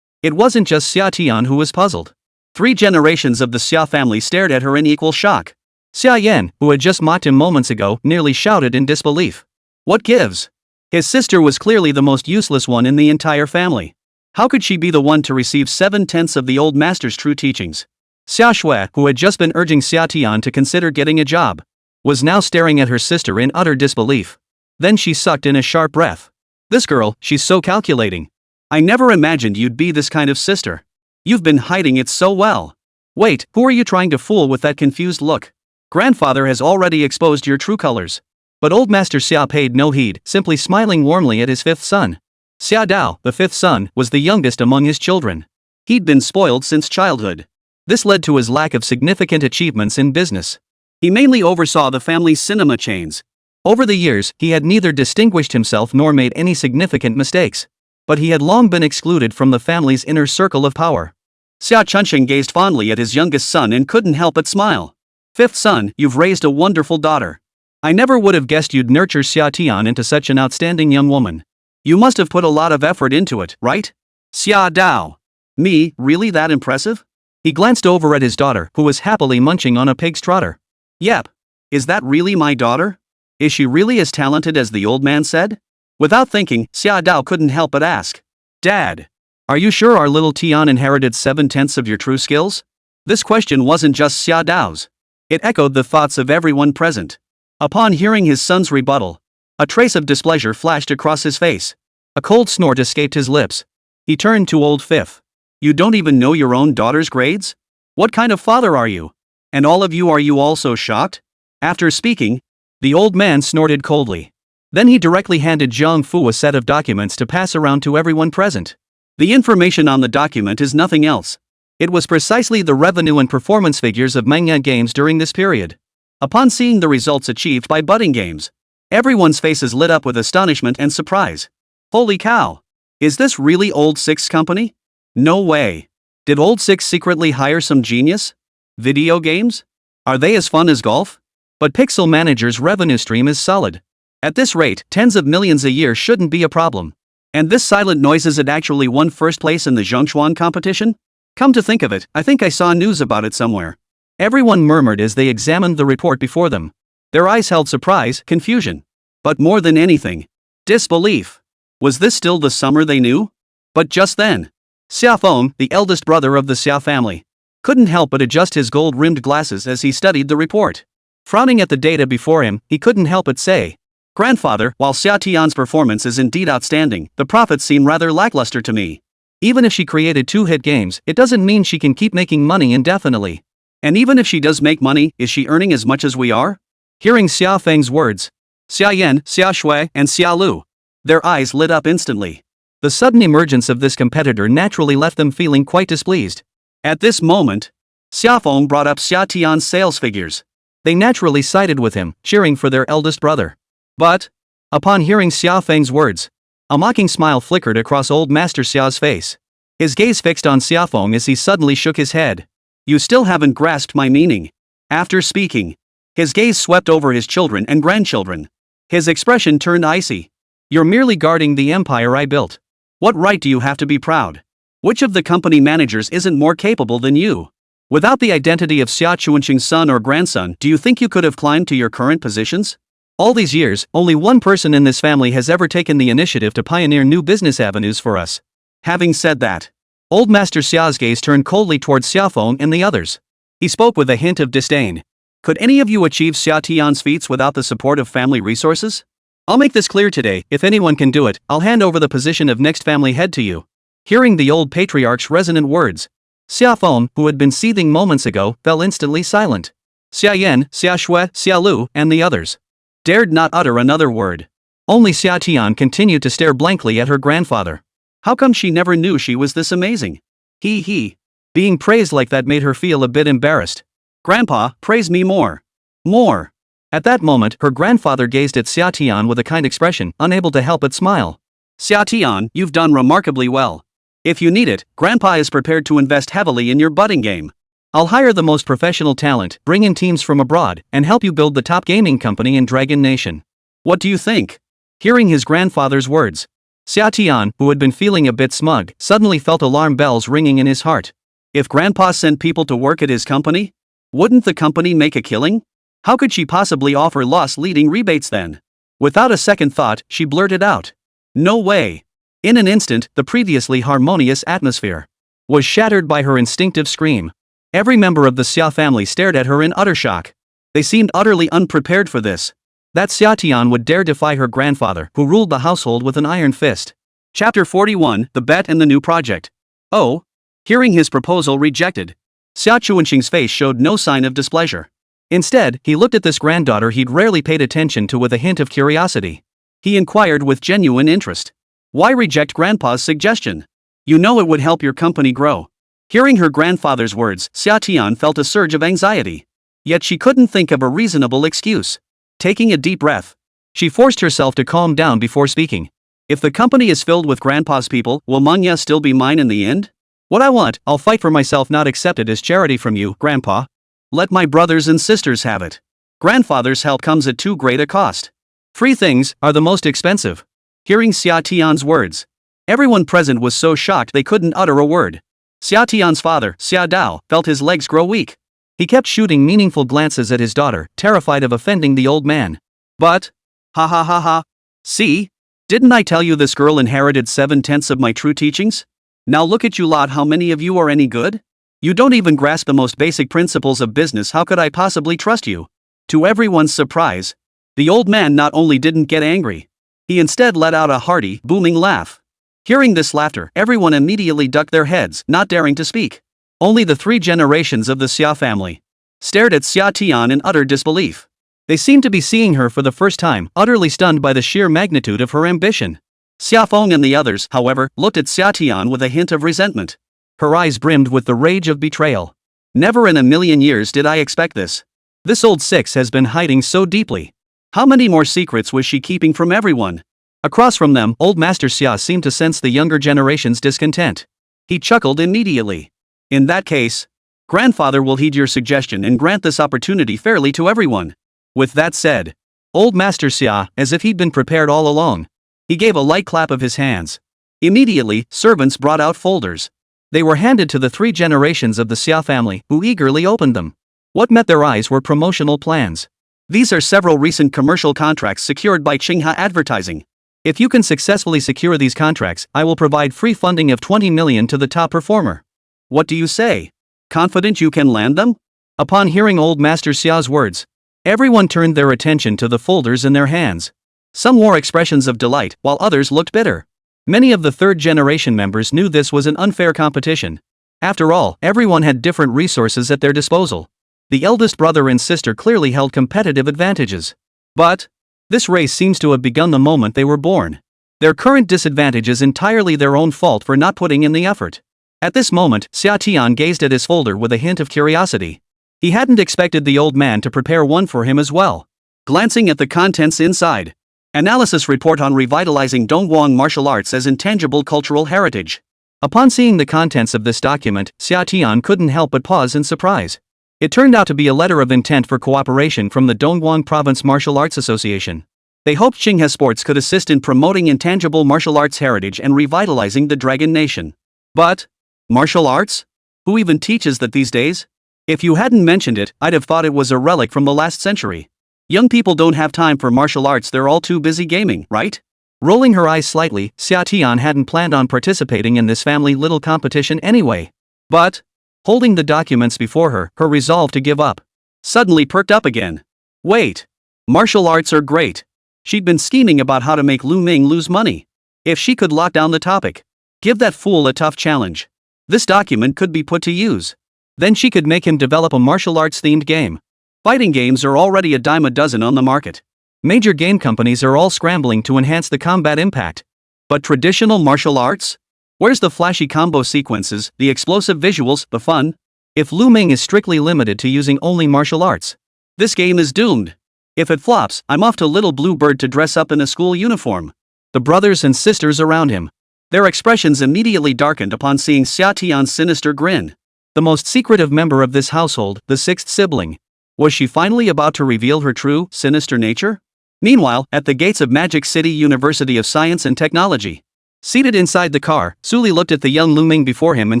It wasn't just Xià Tiān who was puzzled. 3 generations of the Sia family stared at her in equal shock. Xia Yan, who had just mocked him moments ago, nearly shouted in disbelief. What gives? His sister was clearly the most useless one in the entire family. How could she be the one to receive 7/10 of the old master's true teachings? Xia Shui, who had just been urging Xià Tiān to consider getting a job, was now staring at her sister in utter disbelief. Then she sucked in a sharp breath. This girl, she's so calculating. I never imagined you'd be this kind of sister. You've been hiding it so well. Wait, who are you trying to fool with that confused look? Grandfather has already exposed your true colors. But old Master Sia paid no heed, simply smiling warmly at his 5th son. Sia Dao, the 5th son, was the youngest among his children. He'd been spoiled since childhood. This led to his lack of significant achievements in business. He mainly oversaw the family's cinema chains. Over the years, he had neither distinguished himself nor made any significant mistakes. But he had long been excluded from the family's inner circle of power. Sia Chunsheng gazed fondly at his youngest son and couldn't help but smile. 5th son, you've raised a wonderful daughter. I never would have guessed you'd nurture Xià Tiān into such an outstanding young woman. You must have put a lot of effort into it, right? Sia Dao. Me, really that impressive? He glanced over at his daughter, who was happily munching on a pig's trotter. Yep. Is that really my daughter? Is she really as talented as the old man said? Without thinking, Sia Dao couldn't help but ask. Dad, are you sure our little Tian inherited 7/10 of your true skills? This question wasn't just Sia Dao's. It echoed the thoughts of everyone present. Upon hearing his son's rebuttal, a trace of displeasure flashed across his face. A cold snort escaped his lips. He turned to old 5th. You don't even know your own daughter's grades? What kind of father are you? And all of you, are you also shocked? After speaking, the old man snorted coldly. Then he directly handed Zhang Fu a set of documents to pass around to everyone present. The information on the document is nothing else. It was precisely the revenue and performance figures of manga games during this period. Upon seeing the results achieved by budding games, everyone's faces lit up with astonishment and surprise. Holy cow! Is this really Old Six's company? No way. Did Old Six secretly hire some genius? Video games? Are they as fun as golf? But Pixel Manager's revenue stream is solid. At this rate, tens of millions a year shouldn't be a problem. And this Silent Noises had actually won first place in the Zhongshuan competition? Come to think of it, I think I saw news about it somewhere. Everyone murmured as they examined the report before them. Their eyes held surprise, confusion. But more than anything, disbelief. Was this still the summer they knew? But just then, Sia Feng, the eldest brother of the Sia family, couldn't help but adjust his gold-rimmed glasses as he studied the report. Frowning at the data before him, he couldn't help but say, Grandfather, while Xià Tiān's performance is indeed outstanding, the profits seem rather lackluster to me. Even if she created 2 hit games, it doesn't mean she can keep making money indefinitely. And even if she does make money, is she earning as much as we are? Hearing Xia Feng's words, Xia Yan, Xia Shui, and Xia Lu, their eyes lit up instantly. The sudden emergence of this competitor naturally left them feeling quite displeased. At this moment, Xia Feng brought up Xià Tiān's sales figures. They naturally sided with him, cheering for their eldest brother. But, upon hearing Xia Feng's words, a mocking smile flickered across old Master Xia's face. His gaze fixed on Xia Feng as he suddenly shook his head. You still haven't grasped my meaning. After speaking, his gaze swept over his children and grandchildren. His expression turned icy. You're merely guarding the empire I built. What right do you have to be proud? Which of the company managers isn't more capable than you? Without the identity of Xia Chunsheng's son or grandson, do you think you could have climbed to your current positions? All these years, only one person in this family has ever taken the initiative to pioneer new business avenues for us. Having said that, old Master Xia's gaze turned coldly towards Xia Feng and the others. He spoke with a hint of disdain. Could any of you achieve Xià Tiān's feats without the support of family resources? I'll make this clear today, if anyone can do it, I'll hand over the position of next family head to you. Hearing the old patriarch's resonant words, Xia Feng, who had been seething moments ago, fell instantly silent. Sia Yan, Sia Shui, Sia Lu, and the others dared not utter another word. Only Xià Tiān continued to stare blankly at her grandfather. How come she never knew she was this amazing? He. Being praised like that made her feel a bit embarrassed. Grandpa, praise me more. More. At that moment, her grandfather gazed at Xià Tiān with a kind expression, unable to help but smile. Xià Tiān, you've done remarkably well. If you need it, Grandpa is prepared to invest heavily in your budding game. I'll hire the most professional talent, bring in teams from abroad, and help you build the top gaming company in Dragon Nation. What do you think? Hearing his grandfather's words, Xià Tiān, who had been feeling a bit smug, suddenly felt alarm bells ringing in his heart. If Grandpa sent people to work at his company, wouldn't the company make a killing? How could she possibly offer loss-leading rebates then? Without a second thought, she blurted out. No way. In an instant, the previously harmonious atmosphere was shattered by her instinctive scream. Every member of the Sia family stared at her in utter shock. They seemed utterly unprepared for this. That Xià Tiān would dare defy her grandfather, who ruled the household with an iron fist. Chapter 41, The Bet and the New Project. Oh. Hearing his proposal rejected, Xia Chuanqing's face showed no sign of displeasure. Instead, he looked at this granddaughter he'd rarely paid attention to with a hint of curiosity. He inquired with genuine interest. Why reject Grandpa's suggestion? You know it would help your company grow. Hearing her grandfather's words, Xià Tiān felt a surge of anxiety. Yet she couldn't think of a reasonable excuse. Taking a deep breath, she forced herself to calm down before speaking. If the company is filled with Grandpa's people, will Manga still be mine in the end? What I want, I'll fight for myself, not accept it as charity from you, Grandpa. Let my brothers and sisters have it. Grandfather's help comes at too great a cost. Free things are the most expensive. Hearing Xià Tiān's words, everyone present was so shocked they couldn't utter a word. Xià Tiān's father, Xià Dao, felt his legs grow weak. He kept shooting meaningful glances at his daughter, terrified of offending the old man. But, ha. See? Didn't I tell you this girl inherited 7/10 of my true teachings? Now look at you lot, how many of you are any good? You don't even grasp the most basic principles of business, how could I possibly trust you? To everyone's surprise, the old man not only didn't get angry, he instead let out a hearty, booming laugh. Hearing this laughter, everyone immediately ducked their heads, not daring to speak. Only the 3 generations of the Sia family stared at Xià Tiān in utter disbelief. They seemed to be seeing her for the first time, utterly stunned by the sheer magnitude of her ambition. Xia Feng and the others, however, looked at Xià Tiān with a hint of resentment. Her eyes brimmed with the rage of betrayal. Never in a million years did I expect this. This old six has been hiding so deeply. How many more secrets was she keeping from everyone? Across from them, old Master Xia seemed to sense the younger generation's discontent. He chuckled immediately. In that case, Grandfather will heed your suggestion and grant this opportunity fairly to everyone. With that said, old Master Xia, as if he'd been prepared all along, he gave a light clap of his hands. Immediately, servants brought out folders. They were handed to the 3 generations of the Sia family, who eagerly opened them. What met their eyes were promotional plans. These are several recent commercial contracts secured by Qinghe Advertising. If you can successfully secure these contracts, I will provide free funding of 20 million to the top performer. What do you say? Confident you can land them? Upon hearing old Master Xia's words, everyone turned their attention to the folders in their hands. Some wore expressions of delight, while others looked bitter. Many of the 3rd generation members knew this was an unfair competition. After all, everyone had different resources at their disposal. The eldest brother and sister clearly held competitive advantages. But this race seems to have begun the moment they were born. Their current disadvantage is entirely their own fault for not putting in the effort. At this moment, Xià Tiān gazed at his folder with a hint of curiosity. He hadn't expected the old man to prepare one for him as well. Glancing at the contents inside. Analysis report on revitalizing Dongguan martial arts as intangible cultural heritage. Upon seeing the contents of this document, Xià Tiān couldn't help but pause in surprise. It turned out to be a letter of intent for cooperation from the Dongguan Province Martial Arts Association. They hoped Qinghe Sports could assist in promoting intangible martial arts heritage and revitalizing the Dragon Nation. But, martial arts? Who even teaches that these days? If you hadn't mentioned it, I'd have thought it was a relic from the last century. Young people don't have time for martial arts, they're all too busy gaming, right? Rolling her eyes slightly, Xià Tiān hadn't planned on participating in this family little competition anyway. But, holding the documents before her, her resolve to give up suddenly perked up again. Wait. Martial arts are great. She'd been scheming about how to make Lù Ming lose money. If she could lock down the topic, give that fool a tough challenge, this document could be put to use. Then she could make him develop a martial arts themed game. Fighting games are already a dime a dozen on the market. Major game companies are all scrambling to enhance the combat impact. But traditional martial arts? Where's the flashy combo sequences, the explosive visuals, the fun? If Lù Ming is strictly limited to using only martial arts, this game is doomed. If it flops, I'm off to Little Blue Bird to dress up in a school uniform. The brothers and sisters around him, their expressions immediately darkened upon seeing Xià Tiān's sinister grin. The most secretive member of this household, the sixth sibling. Was she finally about to reveal her true, sinister nature? Meanwhile, at the gates of Magic City University of Science and Technology, seated inside the car, Suli looked at the young Lù Ming before him and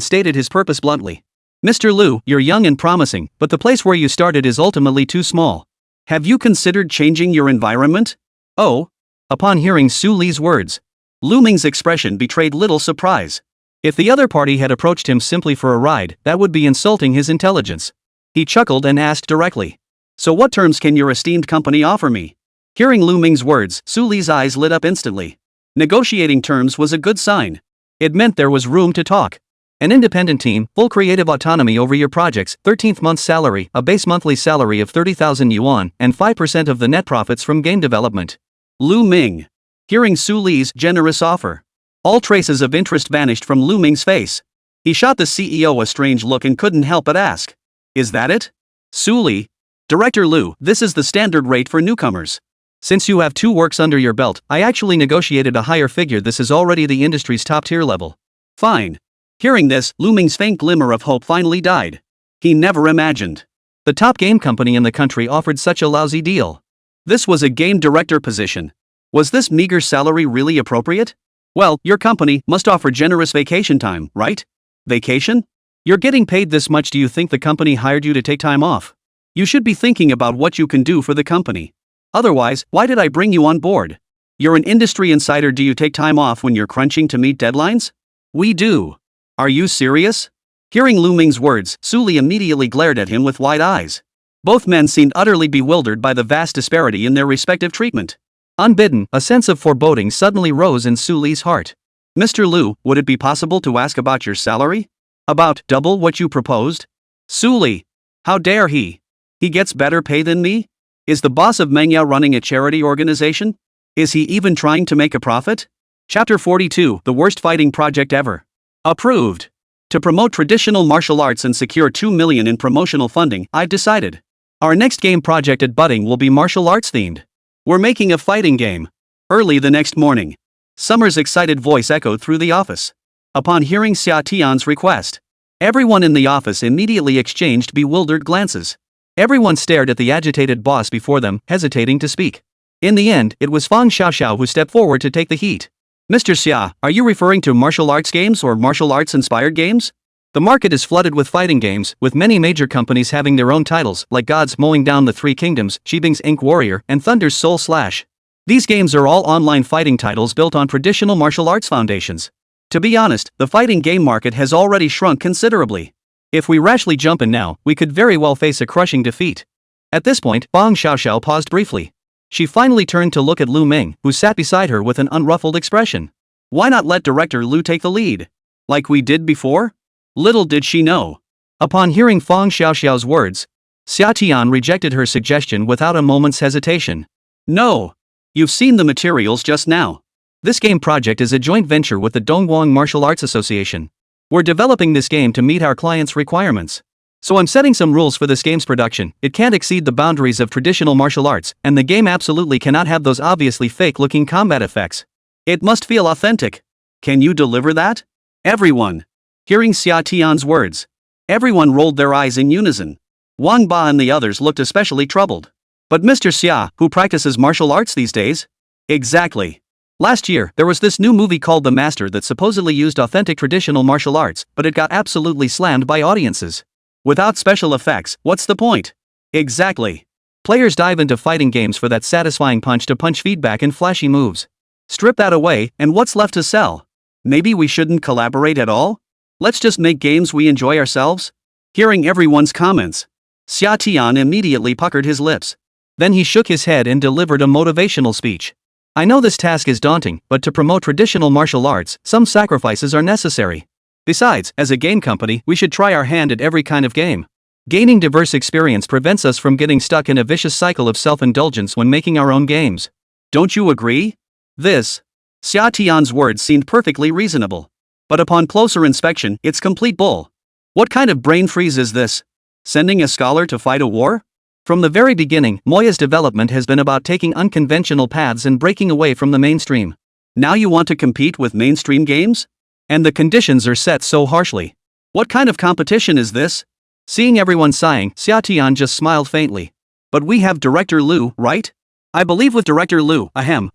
stated his purpose bluntly. Mr. Lù, you're young and promising, but the place where you started is ultimately too small. Have you considered changing your environment? Oh. Upon hearing Suli's words, Lù Ming's expression betrayed little surprise. If the other party had approached him simply for a ride, that would be insulting his intelligence. He chuckled and asked directly. So what terms can your esteemed company offer me? Hearing Lù Ming's words, Suli's eyes lit up instantly. Negotiating terms was a good sign. It meant there was room to talk. An independent team, full creative autonomy over your projects, 13th month salary, a base monthly salary of 30,000 yuan, and 5% of the net profits from game development. Lù Ming. Hearing Suli's generous offer, all traces of interest vanished from Lù Ming's face. He shot the CEO a strange look and couldn't help but ask. Is that it? Suli. Director Lù, this is the standard rate for newcomers. Since you have 2 works under your belt, I actually negotiated a higher figure. This is already the industry's top tier level. Fine. Hearing this, Lù Ming's faint glimmer of hope finally died. He never imagined the top game company in the country offered such a lousy deal. This was a game director position. Was this meager salary really appropriate? Well, your company must offer generous vacation time, right? Vacation? You're getting paid this much. Do you think the company hired you to take time off? You should be thinking about what you can do for the company. Otherwise, why did I bring you on board? You're an industry insider. Do you take time off when you're crunching to meet deadlines? We do. Are you serious? Hearing Lù Ming's words, Suli immediately glared at him with wide eyes. Both men seemed utterly bewildered by the vast disparity in their respective treatment. Unbidden, a sense of foreboding suddenly rose in Suli's heart. Mr. Lù, would it be possible to ask about your salary? About double what you proposed? Suli. How dare he? He gets better pay than me? Is the boss of Manhwa running a charity organization? Is he even trying to make a profit? Chapter 42, the worst fighting project ever. Approved. To promote traditional martial arts and secure 2 million in promotional funding, I've decided. Our next game project at Budding will be martial arts themed. We're making a fighting game. Early the next morning, Summer's excited voice echoed through the office. Upon hearing Xià Tiān's request, everyone in the office immediately exchanged bewildered glances. Everyone stared at the agitated boss before them, hesitating to speak. In the end, it was Fang Xiaoxiao who stepped forward to take the heat. Mr. Xia, are you referring to martial arts games or martial arts-inspired games? The market is flooded with fighting games, with many major companies having their own titles, like God's Mowing Down the Three Kingdoms, Shibing's Ink Warrior, and Thunder's Soul Slash. These games are all online fighting titles built on traditional martial arts foundations. To be honest, the fighting game market has already shrunk considerably. If we rashly jump in now, we could very well face a crushing defeat. At this point, Fang Xiaoxiao paused briefly. She finally turned to look at Lù Ming, who sat beside her with an unruffled expression. Why not let Director Lù take the lead? Like we did before? Little did she know. Upon hearing Fang Xiaoxiao's words, Xià Tiān rejected her suggestion without a moment's hesitation. No. You've seen the materials just now. This game project is a joint venture with the Dongguan Martial Arts Association. We're developing this game to meet our clients' requirements. So I'm setting some rules for this game's production. It can't exceed the boundaries of traditional martial arts, and the game absolutely cannot have those obviously fake-looking combat effects. It must feel authentic. Can you deliver that? Everyone. Hearing Xià Tiān's words, everyone rolled their eyes in unison. Wang Ba and the others looked especially troubled. But Mr. Xia, who practices martial arts these days? Exactly. Last year, there was this new movie called The Master that supposedly used authentic traditional martial arts, but it got absolutely slammed by audiences. Without special effects, what's the point? Exactly. Players dive into fighting games for that satisfying punch-to-punch feedback and flashy moves. Strip that away, and what's left to sell? Maybe we shouldn't collaborate at all? Let's just make games we enjoy ourselves? Hearing everyone's comments, Xià Tiān immediately puckered his lips. Then he shook his head and delivered a motivational speech. I know this task is daunting, but to promote traditional martial arts, some sacrifices are necessary. Besides, as a game company, we should try our hand at every kind of game. Gaining diverse experience prevents us from getting stuck in a vicious cycle of self-indulgence when making our own games. Don't you agree? This Xià Tiān's words seemed perfectly reasonable. But upon closer inspection, it's complete bull. What kind of brain freeze is this? Sending a scholar to fight a war? From the very beginning, Moya's development has been about taking unconventional paths and breaking away from the mainstream. Now you want to compete with mainstream games? And the conditions are set so harshly. What kind of competition is this? Seeing everyone sighing, Xià Tiān just smiled faintly. But we have Director Lù, right? I believe with Director Lù,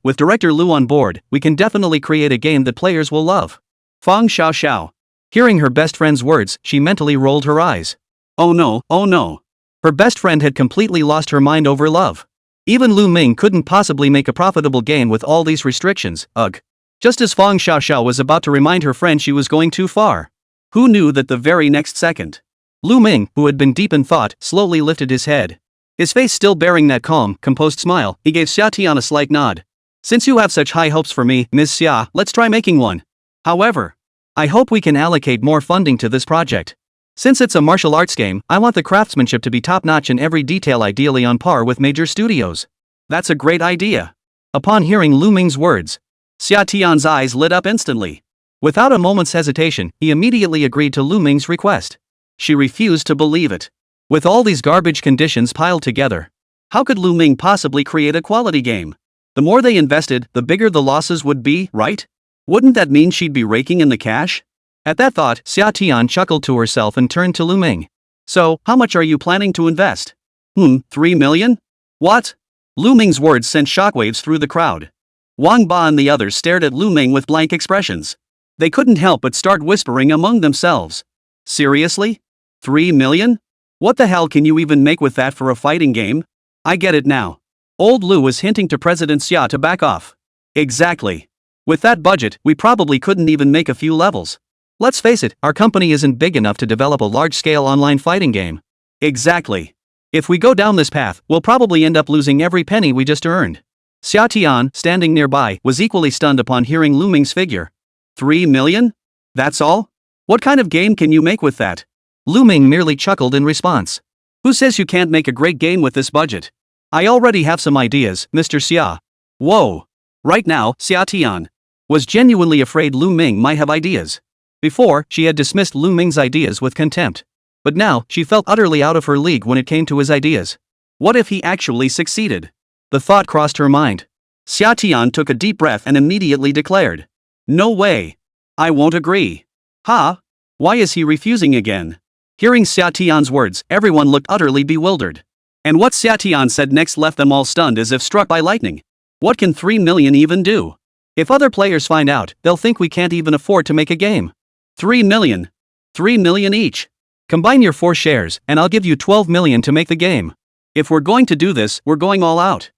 with Director Lù on board, we can definitely create a game that players will love. Fang Xiao. Hearing her best friend's words, she mentally rolled her eyes. Oh no. Her best friend had completely lost her mind over love. Even Lù Ming couldn't possibly make a profitable game with all these restrictions, ugh. Just as Fang Xiao was about to remind her friend she was going too far. Who knew that the very next second? Lù Ming, who had been deep in thought, slowly lifted his head. His face still bearing that calm, composed smile, he gave Xià Tiān a slight nod. Since you have such high hopes for me, Ms. Xia, let's try making one. However, I hope we can allocate more funding to this project. Since it's a martial arts game, I want the craftsmanship to be top-notch in every detail, ideally on par with major studios. That's a great idea. Upon hearing Lù Ming's words, Xià Tiān's eyes lit up instantly. Without a moment's hesitation, he immediately agreed to Lù Ming's request. She refused to believe it. With all these garbage conditions piled together, how could Lù Ming possibly create a quality game? The more they invested, the bigger the losses would be, right? Wouldn't that mean she'd be raking in the cash? At that thought, Xià Tiān chuckled to herself and turned to Lù Ming. So, how much are you planning to invest? 3 million? What? Lù Ming's words sent shockwaves through the crowd. Wang Ba and the others stared at Lù Ming with blank expressions. They couldn't help but start whispering among themselves. Seriously? 3 million? What the hell can you even make with that for a fighting game? I get it now. Old Lù was hinting to President Xia to back off. Exactly. With that budget, we probably couldn't even make a few levels. Let's face it, our company isn't big enough to develop a large-scale online fighting game. Exactly. If we go down this path, we'll probably end up losing every penny we just earned. Xià Tiān, standing nearby, was equally stunned upon hearing Lù Ming's figure. 3 million? That's all? What kind of game can you make with that? Lù Ming merely chuckled in response. Who says you can't make a great game with this budget? I already have some ideas, Mr. Xia. Whoa. Right now, Xià Tiān was genuinely afraid Lù Ming might have ideas. Before, she had dismissed Lù Ming's ideas with contempt. But now, she felt utterly out of her league when it came to his ideas. What if he actually succeeded? The thought crossed her mind. Xià Tiān took a deep breath and immediately declared. No way. I won't agree. Huh? Why is he refusing again? Hearing Xià Tiān's words, everyone looked utterly bewildered. And what Xià Tiān said next left them all stunned as if struck by lightning. What can 3 million even do? If other players find out, they'll think we can't even afford to make a game. 3 million. 3 million each. Combine your 4 shares, and I'll give you 12 million to make the game. If we're going to do this, we're going all out.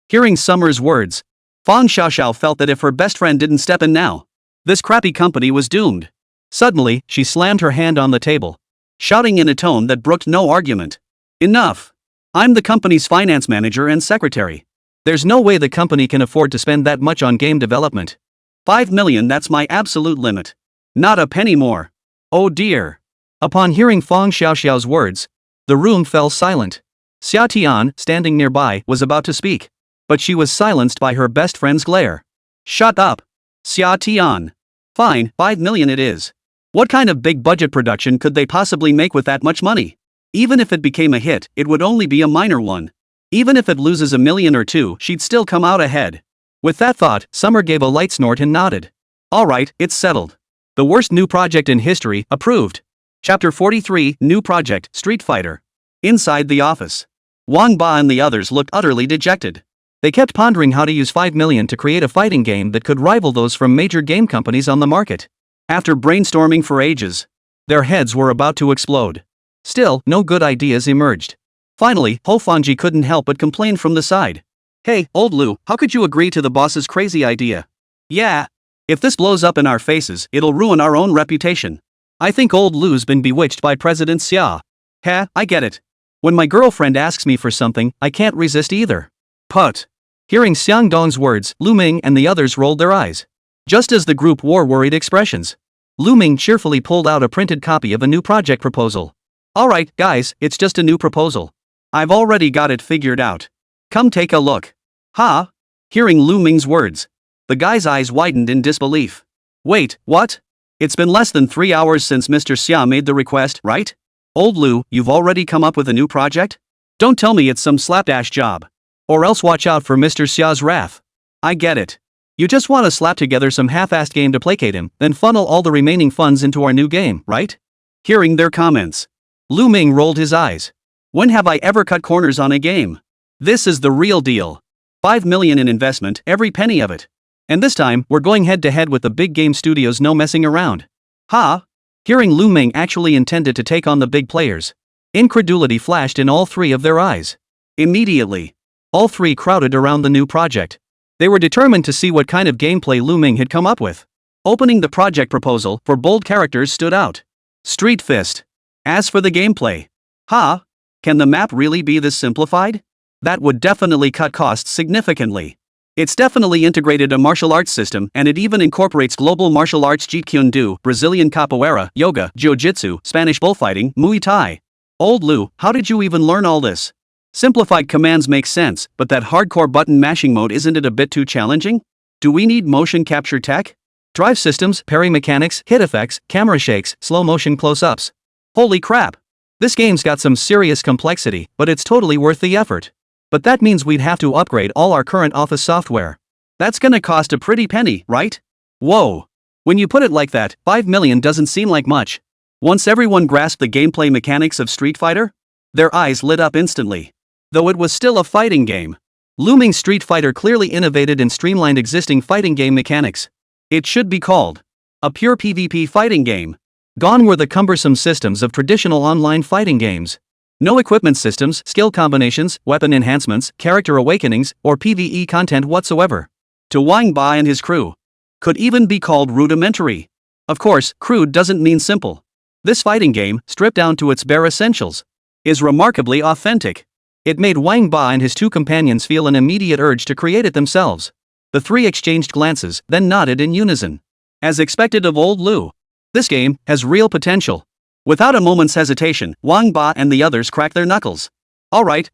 Hearing Summer's words, Fang Xiao felt that if her best friend didn't step in now, this crappy company was doomed. Suddenly, she slammed her hand on the table, shouting in a tone that brooked no argument. Enough. I'm the company's finance manager and secretary. There's no way the company can afford to spend that much on game development. 5 million, that's my absolute limit. Not a penny more. Oh dear. Upon hearing Fang Xiao's words, the room fell silent. Xià Tiān, standing nearby, was about to speak. But she was silenced by her best friend's glare. Shut up. Xià Tiān. Fine, 5 million it is. What kind of big budget production could they possibly make with that much money? Even if it became a hit, it would only be a minor one. Even if it loses $1 million or 2 million, she'd still come out ahead. With that thought, Summer gave a light snort and nodded. Alright, it's settled. The worst new project in history, approved. Chapter 43, New Project, Street Fighter. Inside the office, Wang Ba and the others looked utterly dejected. They kept pondering how to use 5 million to create a fighting game that could rival those from major game companies on the market. After brainstorming for ages, their heads were about to explode. Still, no good ideas emerged. Finally, Ho Fanji couldn't help but complain from the side. Hey, old Lù, how could you agree to the boss's crazy idea? Yeah. If this blows up in our faces, it'll ruin our own reputation. I think old Lu's been bewitched by President Xia. I get it. When my girlfriend asks me for something, I can't resist either. Put. Hearing Xiang Dong's words, Lù Ming and the others rolled their eyes. Just as the group wore worried expressions, Lù Ming cheerfully pulled out a printed copy of a new project proposal. Alright, guys, it's just a new proposal. I've already got it figured out. Come take a look. Huh? Hearing Lù Ming's words, the guy's eyes widened in disbelief. Wait, what? It's been less than 3 hours since Mr. Xià made the request, right? Old Lù, you've already come up with a new project? Don't tell me it's some slapdash job. Or else watch out for Mr. Xià's wrath. I get it. You just want to slap together some half-assed game to placate him, then funnel all the remaining funds into our new game, right? Hearing their comments, Lù Ming rolled his eyes. When have I ever cut corners on a game? This is the real deal. 5 million in investment, every penny of it. And this time, we're going head-to-head with the big game studios, no messing around. Huh? Hearing Lù Ming actually intended to take on the big players, incredulity flashed in all three of their eyes. Immediately, all three crowded around the new project. They were determined to see what kind of gameplay Lù Ming had come up with. Opening the project proposal for bold characters stood out. Street Fist. As for the gameplay, huh? Can the map really be this simplified? That would definitely cut costs significantly. It's definitely integrated a martial arts system, and it even incorporates global martial arts Jeet Kune Do, Brazilian capoeira, yoga, jiu-jitsu, Spanish bullfighting, Muay Thai. Old Lù, how did you even learn all this? Simplified commands make sense, but that hardcore button mashing mode, isn't it a bit too challenging? Do we need motion capture tech? Drive systems, parry mechanics, hit effects, camera shakes, slow motion close-ups. Holy crap! This game's got some serious complexity, but it's totally worth the effort. But that means we'd have to upgrade all our current office software. That's gonna cost a pretty penny, right? Whoa! When you put it like that, 5 million doesn't seem like much. Once everyone grasped the gameplay mechanics of Street Fighter, their eyes lit up instantly. Though it was still a fighting game, Lù Ming's Street Fighter clearly innovated and streamlined existing fighting game mechanics. It should be called a pure PvP fighting game. Gone were the cumbersome systems of traditional online fighting games. No equipment systems, skill combinations, weapon enhancements, character awakenings, or PvE content whatsoever. To Wang Ba and his crew, could even be called rudimentary. Of course, crude doesn't mean simple. This fighting game, stripped down to its bare essentials, is remarkably authentic. It made Wang Ba and his two companions feel an immediate urge to create it themselves. The three exchanged glances, then nodded in unison. As expected of old Lù, this game has real potential. Without a moment's hesitation, Wang Ba and the others cracked their knuckles. Alright.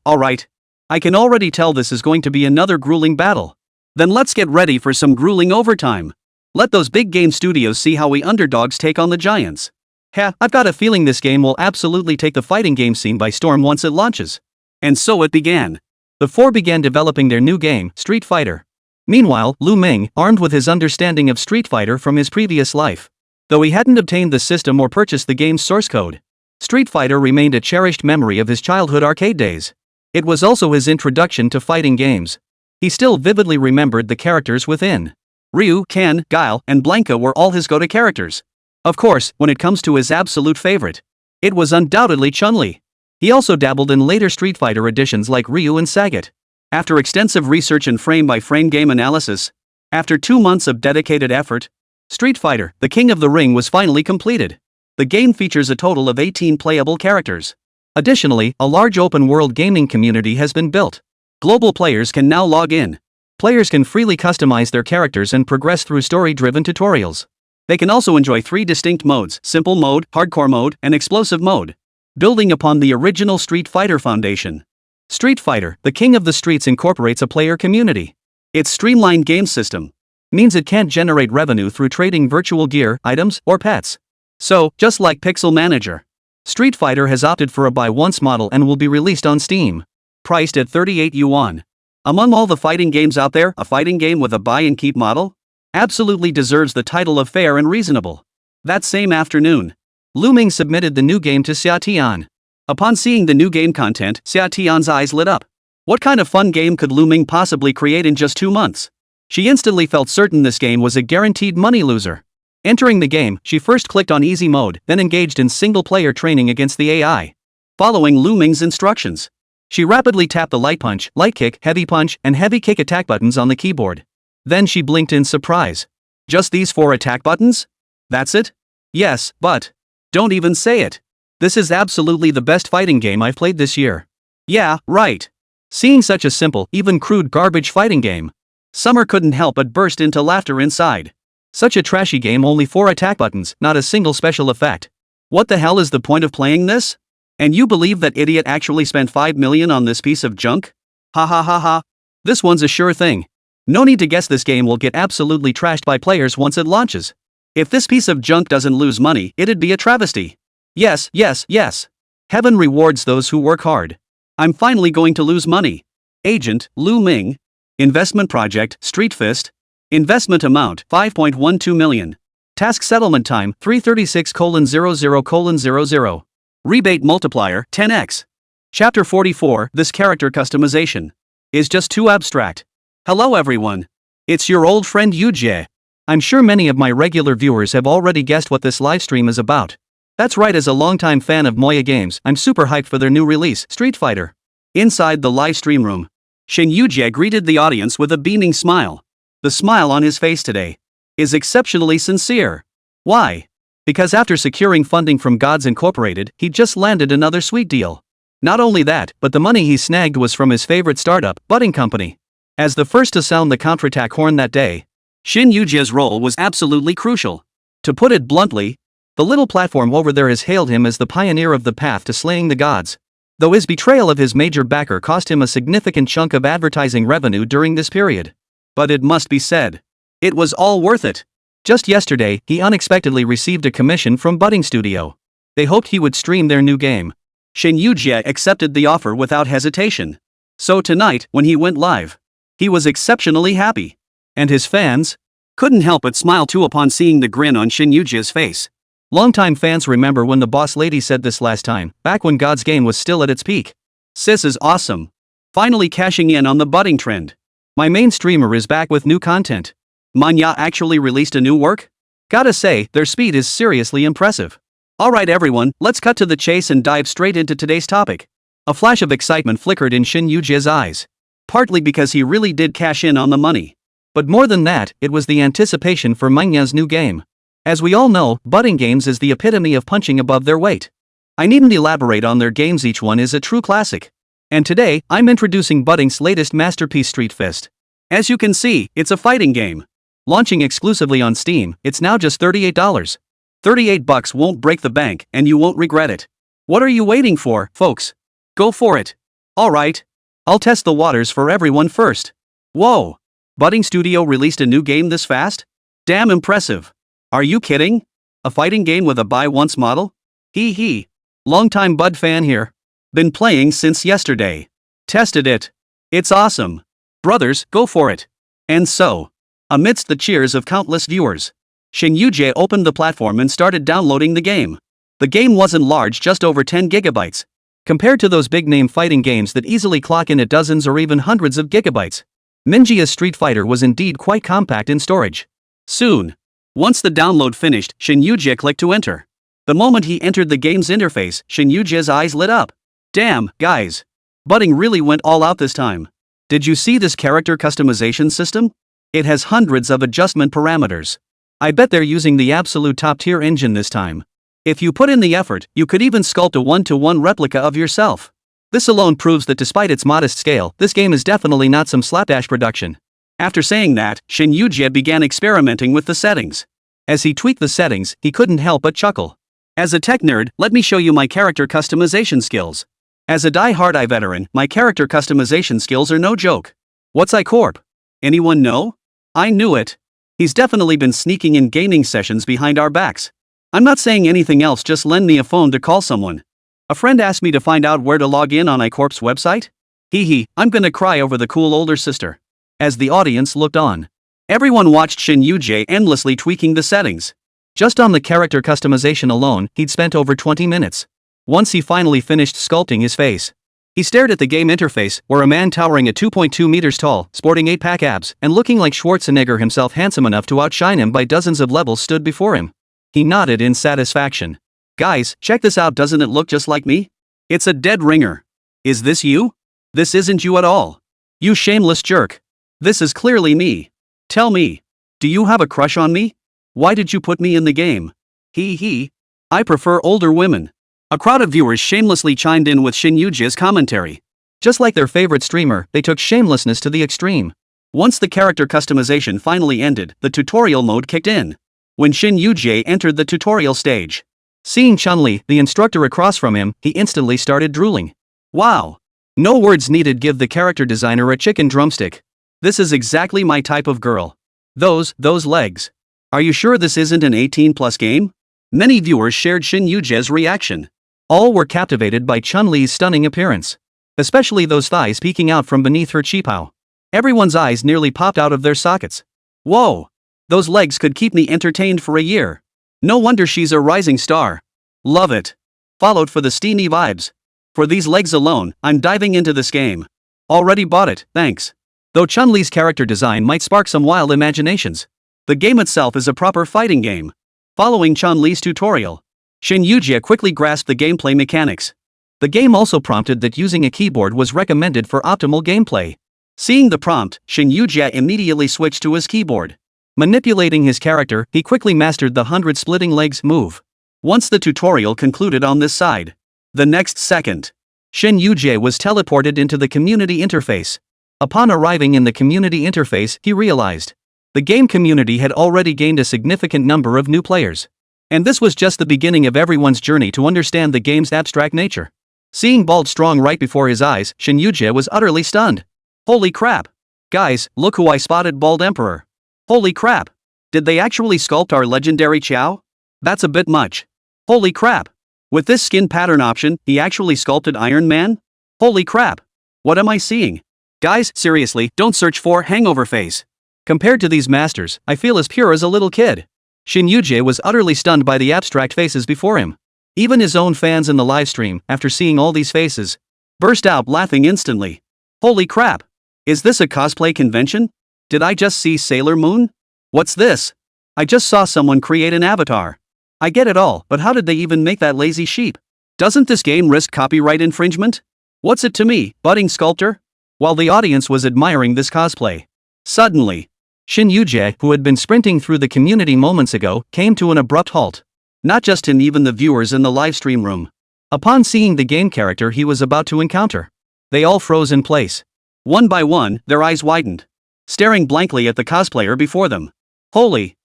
I can already tell this is going to be another grueling battle. Then let's get ready for some grueling overtime. Let those big game studios see how we underdogs take on the giants. I've got a feeling this game will absolutely take the fighting game scene by storm once it launches. And so it began. The four began developing their new game, Street Fighter. Meanwhile, Lù Ming, armed with his understanding of Street Fighter from his previous life, though he hadn't obtained the system or purchased the game's source code, Street Fighter remained a cherished memory of his childhood arcade days. It was also his introduction to fighting games. He still vividly remembered the characters within. Ryu, Ken, Guile, and Blanca were all his go-to characters. Of course, when it comes to his absolute favorite, it was undoubtedly Chun-Li. He also dabbled in later Street Fighter editions like Ryu and Sagat. After extensive research and frame-by-frame game analysis, after 2 months of dedicated effort, Street Fighter, The King of the Ring was finally completed. The game features a total of 18 playable characters. Additionally, a large open-world gaming community has been built. Global players can now log in. Players can freely customize their characters and progress through story-driven tutorials. They can also enjoy 3 distinct modes: Simple Mode, Hardcore Mode, and Explosive Mode, building upon the original Street Fighter foundation. Street Fighter, The King of the Streets incorporates a player community. Its streamlined game system means it can't generate revenue through trading virtual gear, items, or pets. So, just like Pixel Manager, Street Fighter has opted for a buy-once model and will be released on Steam. Priced at 38 yuan. Among all the fighting games out there, a fighting game with a buy-and-keep model absolutely deserves the title of fair and reasonable. That same afternoon, Lù Ming submitted the new game to Xià Tiān. Upon seeing the new game content, Sia Tiān's eyes lit up. What kind of fun game could Lù Ming possibly create in just 2 months? She instantly felt certain this game was a guaranteed money loser. Entering the game, she first clicked on easy mode, then engaged in single-player training against the AI. Following Lù Ming's instructions, she rapidly tapped the light punch, light kick, heavy punch, and heavy kick attack buttons on the keyboard. Then she blinked in surprise. Just these 4 attack buttons? That's it? Yes, but don't even say it. This is absolutely the best fighting game I've played this year. Yeah, right. Seeing such a simple, even crude garbage fighting game, Summer couldn't help but burst into laughter inside. Such a trashy game, only 4 attack buttons, not a single special effect. What the hell is the point of playing this? And you believe that idiot actually spent 5 million on this piece of junk? Ha ha ha ha. This one's a sure thing. No need to guess, this game will get absolutely trashed by players once it launches. If this piece of junk doesn't lose money, it'd be a travesty. Yes, yes, yes. Heaven rewards those who work hard. I'm finally going to lose money. Agent, Lù Ming. Investment project, Street Fist. Investment amount, 5.12 million. Task settlement time, 336:00:00. Rebate multiplier, 10x. Chapter 44, this character customization is just too abstract. Hello everyone. It's your old friend Yujie. I'm sure many of my regular viewers have already guessed what this livestream is about. That's right, as a longtime fan of Moya games, I'm super hyped for their new release, Street Fighter. Inside the livestream room, Shin Yujie greeted the audience with a beaming smile. The smile on his face today is exceptionally sincere. Why? Because after securing funding from Gods Incorporated, he just landed another sweet deal. Not only that, but the money he snagged was from his favorite startup, Budding Company. As the first to sound the counterattack horn that day, Shin Yujie's role was absolutely crucial. To put it bluntly, the little platform over there has hailed him as the pioneer of the path to slaying the gods. Though his betrayal of his major backer cost him a significant chunk of advertising revenue during this period. But it must be said, it was all worth it. Just yesterday, he unexpectedly received a commission from Budding Studio. They hoped he would stream their new game. Shin Yujie accepted the offer without hesitation. So tonight, when he went live, he was exceptionally happy. And his fans couldn't help but smile too upon seeing the grin on Shin Yujie's face. Longtime fans remember when the boss lady said this last time, back when God's game was still at its peak. Sis is awesome. Finally cashing in on the budding trend. My main streamer is back with new content. Manhwa actually released a new work? Gotta say, their speed is seriously impressive. Alright everyone, let's cut to the chase and dive straight into today's topic. A flash of excitement flickered in Shin Yujie's eyes. Partly because he really did cash in on the money. But more than that, it was the anticipation for Manhwa's new game. As we all know, budding games is the epitome of punching above their weight. I needn't elaborate on their games, each one is a true classic. And today, I'm introducing Budding's latest masterpiece, Street Fist. As you can see, it's a fighting game. Launching exclusively on Steam, it's now just $38. $38 won't break the bank, and you won't regret it. What are you waiting for, folks? Go for it. Alright. I'll test the waters for everyone first. Whoa! Budding Studio released a new game this fast? Damn impressive. Are you kidding? A fighting game with a buy once model? Hee hee. Longtime Bud fan here. Been playing since yesterday. Tested it. It's awesome. Brothers, go for it. And so, amidst the cheers of countless viewers, Shin Yujie opened the platform and started downloading the game. The game wasn't large, just over 10 gigabytes. Compared to those big-name fighting games that easily clock in at dozens or even hundreds of gigabytes, Manhwa's Street Fighter was indeed quite compact in storage. Soon, once the download finished, Shin Yujie clicked to enter. The moment he entered the game's interface, Shin Yujie's eyes lit up. Damn, guys. Budding really went all out this time. Did you see this character customization system? It has hundreds of adjustment parameters. I bet they're using the absolute top-tier engine this time. If you put in the effort, you could even sculpt a one-to-one replica of yourself. This alone proves that despite its modest scale, this game is definitely not some slapdash production. After saying that, Shin Yujie began experimenting with the settings. As he tweaked the settings, he couldn't help but chuckle. As a tech nerd, let me show you my character customization skills. As a die-hard veteran, my character customization skills are no joke. What's I-Corp? Anyone know? I knew it. He's definitely been sneaking in gaming sessions behind our backs. I'm not saying anything else, just lend me a phone to call someone. A friend asked me to find out where to log in on I-Corp's website? Hee hee, I'm gonna cry over the cool older sister. As the audience looked on, everyone watched Shin Yujie endlessly tweaking the settings. Just on the character customization alone, he'd spent over 20 minutes. Once he finally finished sculpting his face, he stared at the game interface, where a man towering at 2.2 meters tall, sporting 8-pack abs, and looking like Schwarzenegger himself, handsome enough to outshine him by dozens of levels, stood before him. He nodded in satisfaction. Guys, check this out, doesn't it look just like me? It's a dead ringer. Is this you? This isn't you at all. You shameless jerk. This is clearly me. Tell me, do you have a crush on me? Why did you put me in the game? Hee hee. I prefer older women. A crowd of viewers shamelessly chimed in with Shin Yujie's commentary. Just like their favorite streamer, they took shamelessness to the extreme. Once the character customization finally ended, the tutorial mode kicked in. When Shin Yujie entered the tutorial stage, Seeing Chun-Li, the instructor across from him, he instantly started drooling. Wow! No words needed, give the character designer a chicken drumstick. This is exactly my type of girl. Those legs. Are you sure this isn't an 18+ game? Many viewers shared Shin Yuje's reaction. All were captivated by Chun-Li's stunning appearance. Especially those thighs peeking out from beneath her qipao. Everyone's eyes nearly popped out of their sockets. Whoa! Those legs could keep me entertained for a year. No wonder she's a rising star. Love it. Followed for the steamy vibes. For these legs alone, I'm diving into this game. Already bought it, thanks. Though Chun-Li's character design might spark some wild imaginations, the game itself is a proper fighting game. Following Chun-Li's tutorial, Shin Yujie quickly grasped the gameplay mechanics. The game also prompted that using a keyboard was recommended for optimal gameplay. Seeing the prompt, Shin Yujie immediately switched to his keyboard. Manipulating his character, he quickly mastered the 100 splitting legs move. Once the tutorial concluded on this side, the next second, Shin Yujie was teleported into the community interface. Upon arriving in the community interface, he realized the game community had already gained a significant number of new players. And this was just the beginning of everyone's journey to understand the game's abstract nature. Seeing Bald Strong right before his eyes, Shin Yujie was utterly stunned. Holy crap! Guys, look who I spotted, Bald Emperor. Holy crap! Did they actually sculpt our legendary Qiao? That's a bit much. Holy crap! With this skin pattern option, he actually sculpted Iron Man? Holy crap! What am I seeing? Guys, seriously, don't search for hangover face. Compared to these masters, I feel as pure as a little kid. Shin Yujie was utterly stunned by the abstract faces before him. Even his own fans in the livestream, after seeing all these faces, burst out laughing instantly. Holy crap! Is this a cosplay convention? Did I just see Sailor Moon? What's this? I just saw someone create an avatar. I get it all, but how did they even make that lazy sheep? Doesn't this game risk copyright infringement? What's it to me, budding sculptor? While the audience was admiring this cosplay, suddenly, Shin Yujie, who had been sprinting through the community moments ago, came to an abrupt halt. Not just him, even the viewers in the livestream room. Upon seeing the game character he was about to encounter, they all froze in place. One by one, their eyes widened, staring blankly at the cosplayer before them. Holy!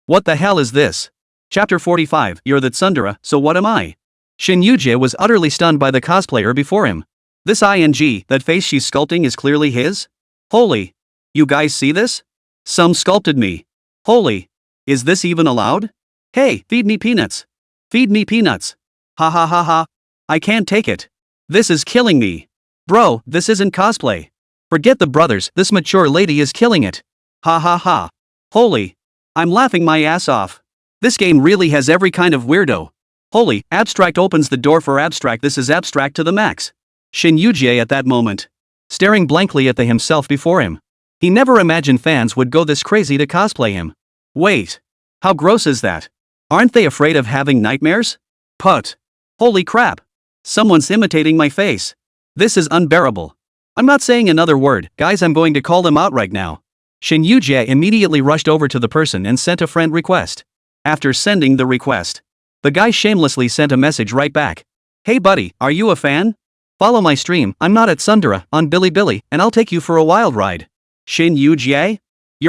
What the hell is this? Chapter 45, You're the Tsundere, so what am I? Shin Yujie was utterly stunned by the cosplayer before him. This that face she's sculpting is clearly his? Holy! You guys see this? Some sculpted me. Holy! Is this even allowed? Hey, feed me peanuts. Feed me peanuts. Ha ha ha ha. I can't take it. This is killing me. Bro, this isn't cosplay. Forget the brothers, this mature lady is killing it. Ha ha ha. Holy! I'm laughing my ass off. This game really has every kind of weirdo. Holy, abstract opens the door for abstract, this is abstract to the max. Shin Yujie at that moment, staring blankly at the himself before him. He never imagined fans would go this crazy to cosplay him. Wait. How gross is that? Aren't they afraid of having nightmares? Put. Holy crap. Someone's imitating my face. This is unbearable. I'm not saying another word, guys, I'm going to call them out right now. Shin Yujie immediately rushed over to the person and sent a friend request. After sending the request, the guy shamelessly sent a message right back. Hey buddy, are you a fan? Follow my stream, I'm not at Tsundere, on Bilibili, and I'll take you for a wild ride. Shin Yujie?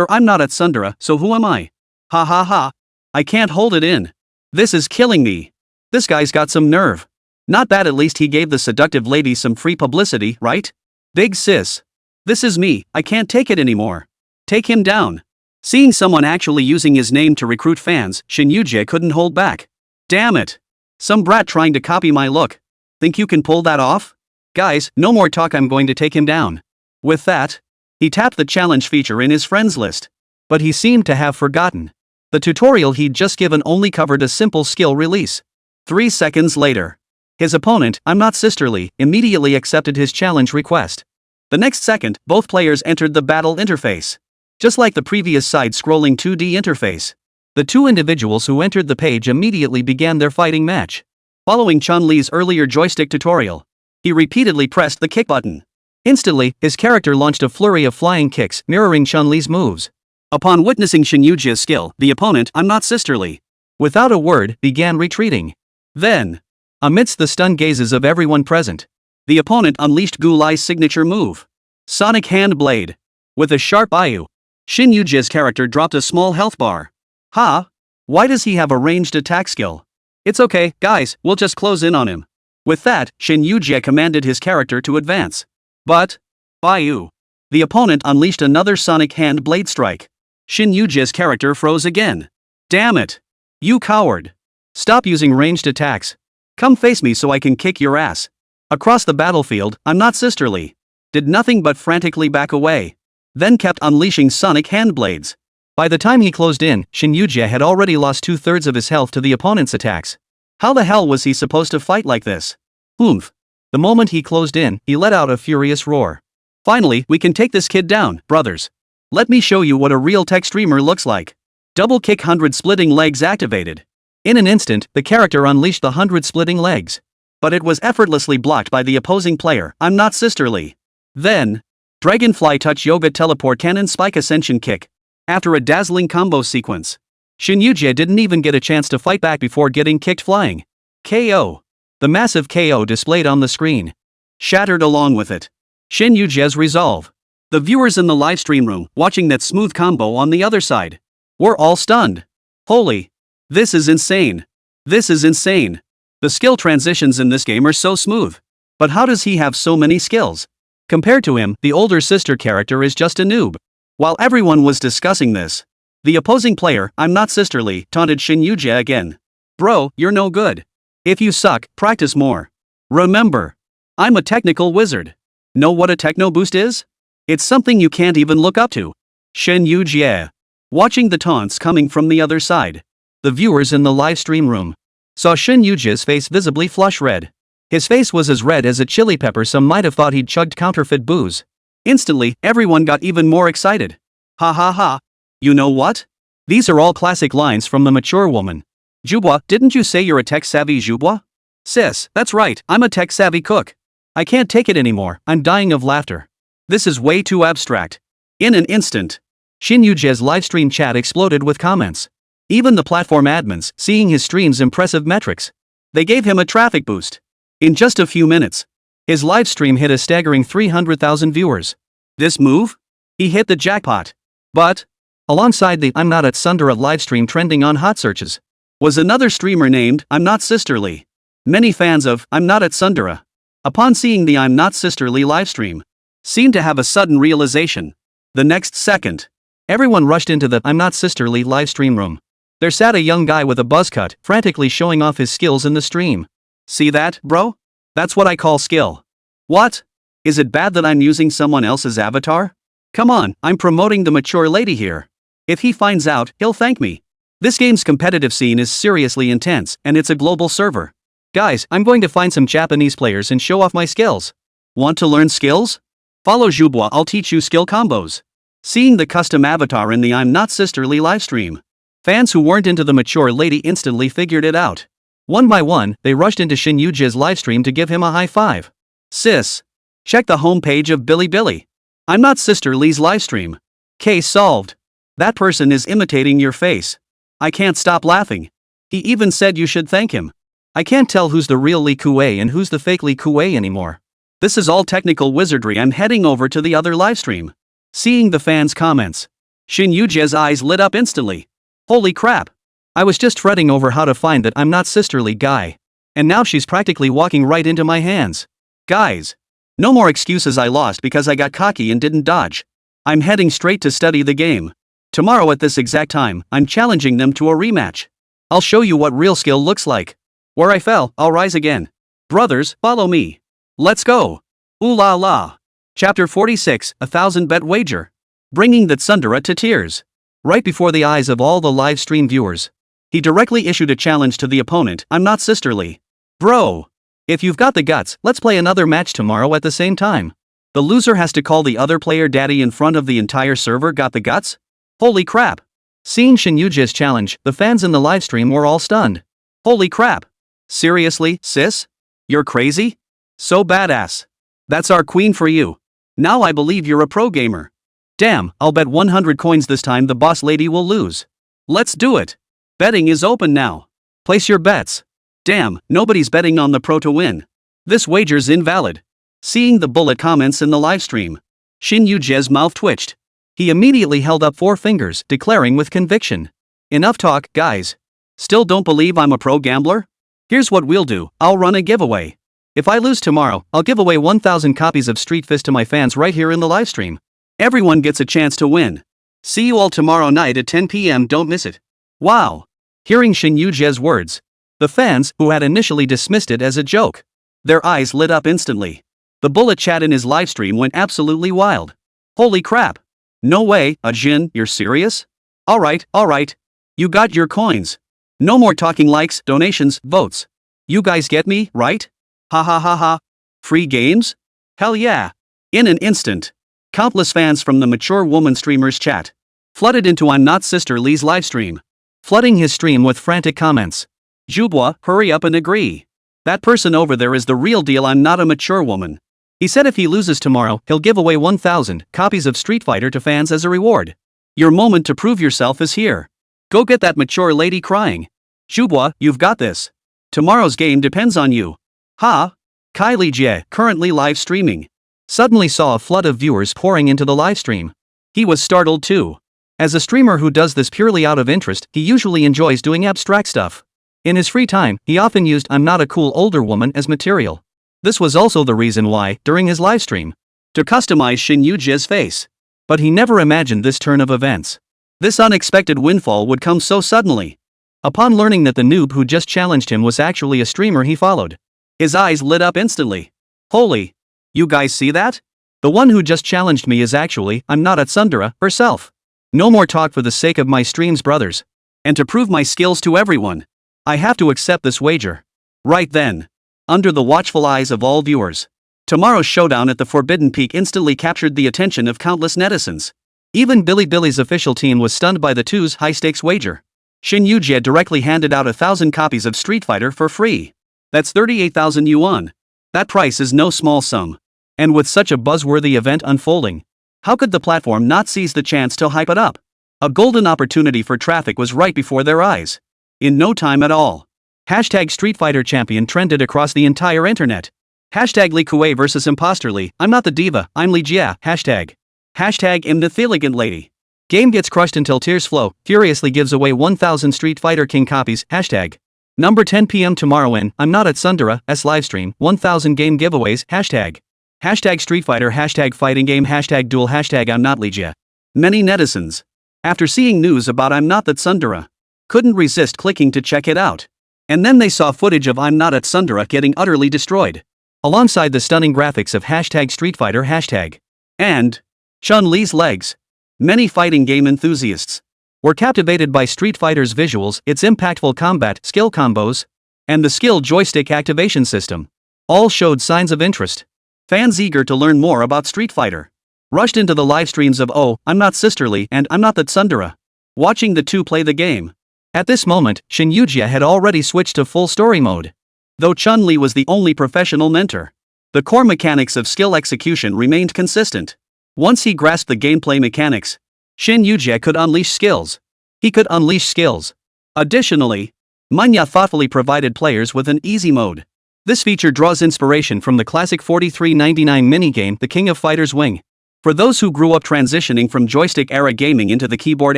I'm not at Tsundere, so who am I? Ha ha ha. I can't hold it in. This is killing me. This guy's got some nerve. Not bad, at least he gave the seductive lady some free publicity, right? Big sis. This is me, I can't take it anymore. Take him down. Seeing someone actually using his name to recruit fans, Shin Yujie couldn't hold back. Damn it. Some brat trying to copy my look. Think you can pull that off? Guys, no more talk, I'm going to take him down. With that, he tapped the challenge feature in his friends list. But he seemed to have forgotten. The tutorial he'd just given only covered a simple skill release. 3 seconds later, his opponent, I'm not sisterly, immediately accepted his challenge request. The next second, both players entered the battle interface. Just like the previous side-scrolling 2D interface, the two individuals who entered the page immediately began their fighting match. Following Chun-Li's earlier joystick tutorial, he repeatedly pressed the kick button. Instantly, his character launched a flurry of flying kicks mirroring Chun-Li's moves. Upon witnessing Shin Yujie's skill, the opponent, I'm not sisterly, without a word, began retreating. Then, amidst the stunned gazes of everyone present, the opponent unleashed Gu Lai's signature move, Sonic Hand Blade. With a sharp Ayu, Shin Yujie's character dropped a small health bar. Ha! Why does he have a ranged attack skill? It's okay, guys, we'll just close in on him. With that, Shin Yujie commanded his character to advance. But, Baiyu. The opponent unleashed another sonic hand blade strike. Shin Yujie's character froze again. Damn it! You coward! Stop using ranged attacks. Come face me so I can kick your ass. Across the battlefield, I'm not sisterly. Did nothing but frantically back away. Then kept unleashing sonic hand blades. By the time he closed in, Shin Yujie had already lost 2/3 of his health to the opponent's attacks. How the hell was he supposed to fight like this? Oomph. The moment he closed in, he let out a furious roar. Finally, we can take this kid down, brothers. Let me show you what a real tech streamer looks like. Double kick 100 splitting legs activated. In an instant, the character unleashed the 100 splitting legs. But it was effortlessly blocked by the opposing player. I'm not sisterly. Then, Dragonfly Touch Yoga Teleport Cannon Spike Ascension Kick. After a dazzling combo sequence, Shin Yujie didn't even get a chance to fight back before getting kicked flying. KO. The massive KO displayed on the screen shattered along with it Shin Yujie's resolve. The viewers in the livestream room, watching that smooth combo on the other side, were all stunned. Holy. This is insane. This is insane. The skill transitions in this game are so smooth. But how does he have so many skills? Compared to him, the older sister character is just a noob. While everyone was discussing this, the opposing player, I'm not sisterly, taunted Shin Yujie again. Bro, you're no good. If you suck, practice more. Remember, I'm a technical wizard. Know what a techno boost is? It's something you can't even look up to. Shin Yujie. Watching the taunts coming from the other side, the viewers in the live stream room saw Shin Yujie's face visibly flush red. His face was as red as a chili pepper. Some might have thought he'd chugged counterfeit booze. Instantly, everyone got even more excited. Ha ha ha. You know what? These are all classic lines from the mature woman. Jubwa, didn't you say you're a tech-savvy Jubwa? Sis, that's right, I'm a tech-savvy cook. I can't take it anymore, I'm dying of laughter. This is way too abstract. In an instant, Shin Yujie's livestream chat exploded with comments. Even the platform admins, seeing his stream's impressive metrics, they gave him a traffic boost. In just a few minutes, his livestream hit a staggering 300,000 viewers. This move? He hit the jackpot. But, alongside the I'm Not at Sundara livestream trending on hot searches, was another streamer named I'm Not Sisterly. Many fans of I'm Not at Sundara, upon seeing the I'm Not Sisterly livestream, seemed to have a sudden realization. The next second, everyone rushed into the I'm Not Sisterly livestream room. There sat a young guy with a buzz cut, frantically showing off his skills in the stream. See that, bro? That's what I call skill. What? Is it bad that I'm using someone else's avatar? Come on, I'm promoting the mature lady here. If he finds out, he'll thank me. This game's competitive scene is seriously intense, and it's a global server. Guys, I'm going to find some Japanese players and show off my skills. Want to learn skills? Follow Jubwa, I'll teach you skill combos. Seeing the custom avatar in the I'm Not Sisterly livestream, fans who weren't into the mature lady instantly figured it out. One by one, they rushed into Shin Yujie's livestream to give him a high five. Sis. Check the homepage of Bilibili. I'm Not Sisterly's livestream. Case solved. That person is imitating your face. I can't stop laughing. He even said you should thank him. I can't tell who's the real Li Kuei and who's the fake Li Kuei anymore. This is all technical wizardry. I'm heading over to the other livestream. Seeing the fans' comments, Shin Yujie's eyes lit up instantly. Holy crap. I was just fretting over how to find that I'm Not Sisterly guy. And now she's practically walking right into my hands. Guys. No more excuses. I lost because I got cocky and didn't dodge. I'm heading straight to study the game. Tomorrow at this exact time, I'm challenging them to a rematch. I'll show you what real skill looks like. Where I fell, I'll rise again. Brothers, follow me. Let's go. Ooh la la. Chapter 46, 1,000-bet wager. Bringing that Sundara to tears. Right before the eyes of all the live stream viewers, he directly issued a challenge to the opponent. I'm Not Sisterly. Bro. If you've got the guts, let's play another match tomorrow at the same time. The loser has to call the other player daddy in front of the entire server. Got the guts? Holy crap. Seeing Shin Yujie's challenge, the fans in the livestream were all stunned. Holy crap. Seriously, sis? You're crazy? So badass. That's our queen for you. Now I believe you're a pro gamer. Damn, I'll bet 100 coins this time the boss lady will lose. Let's do it. Betting is open now. Place your bets. Damn, nobody's betting on the pro to win. This wager's invalid. Seeing the bullet comments in the livestream, Shin Yujie's mouth twitched. He immediately held up 4 fingers, declaring with conviction. Enough talk, guys. Still don't believe I'm a pro gambler? Here's what we'll do, I'll run a giveaway. If I lose tomorrow, I'll give away 1,000 copies of Street Fist to my fans right here in the livestream. Everyone gets a chance to win. See you all tomorrow night at 10 p.m. Don't miss it. Wow! Hearing Shin Yu-jae's words, the fans, who had initially dismissed it as a joke, their eyes lit up instantly. The bullet chat in his livestream went absolutely wild. Holy crap! No way, Jin, you're serious? Alright. You got your coins. No more talking likes, donations, votes. You guys get me, right? Ha ha ha ha. Free games? Hell yeah. In an instant, countless fans from the mature woman streamer's chat flooded into I'm Not Sister Lee's livestream, flooding his stream with frantic comments. Jubwa, hurry up and agree. That person over there is the real deal. I'm not a mature woman. He said if he loses tomorrow, he'll give away 1,000 copies of Street Fighter to fans as a reward. Your moment to prove yourself is here. Go get that mature lady crying. Jubwa, you've got this. Tomorrow's game depends on you. Ha! Kylie Jie, currently live streaming, suddenly saw a flood of viewers pouring into the livestream. He was startled too. As a streamer who does this purely out of interest, he usually enjoys doing abstract stuff. In his free time, he often used I'm not a cool older woman as material. This was also the reason why, during his livestream, to customize Shin Yu-jae's face. But he never imagined this turn of events. This unexpected windfall would come so suddenly. Upon learning that the noob who just challenged him was actually a streamer he followed, his eyes lit up instantly. Holy! You guys see that? The one who just challenged me is actually I'm Not Tsundere herself. No more talk for the sake of my streams, brothers. And to prove my skills to everyone, I have to accept this wager. Right then, under the watchful eyes of all viewers, tomorrow's showdown at the Forbidden Peak instantly captured the attention of countless netizens. Even Billy's official team was stunned by the two's high-stakes wager. Shin Yu-jae directly handed out 1,000 copies of Street Fighter for free. That's 38,000 yuan. That price is no small sum. And with such a buzzworthy event unfolding, how could the platform not seize the chance to hype it up? A golden opportunity for traffic was right before their eyes. In no time at all, hashtag Street Fighter Champion trended across the entire internet. Hashtag Li Kuei vs Imposter Lee, I'm not the diva, I'm Li Jia, hashtag. Hashtag I'm the elegant lady. Game gets crushed until tears flow, furiously gives away 1,000 Street Fighter King copies, hashtag. Number 10 p.m. tomorrow in I'm Not Tsundere's livestream, 1,000 game giveaways, hashtag. Hashtag Street Fighter, hashtag fighting game, hashtag duel, hashtag I'm Not Li Jia. Many netizens, after seeing news about I'm Not Tsundere, couldn't resist clicking to check it out. And then they saw footage of I'm Not Tsundere getting utterly destroyed, alongside the stunning graphics of hashtag Street Fighter hashtag. And Chun-Li's legs. Many fighting game enthusiasts were captivated by Street Fighter's visuals, its impactful combat, skill combos, and the skill joystick activation system. All showed signs of interest. Fans eager to learn more about Street Fighter rushed into the live streams of Oh, I'm Not Sisterly and I'm Not Tsundere, watching the two play the game. At this moment, Shin Yu-jae had already switched to full story mode. Though Chun-Li was the only professional mentor, the core mechanics of skill execution remained consistent. Once he grasped the gameplay mechanics, Shin Yu-jae could unleash skills. He could unleash skills. Additionally, Manhwa thoughtfully provided players with an easy mode. This feature draws inspiration from the classic 4399 minigame The King of Fighters Wing. For those who grew up transitioning from joystick-era gaming into the keyboard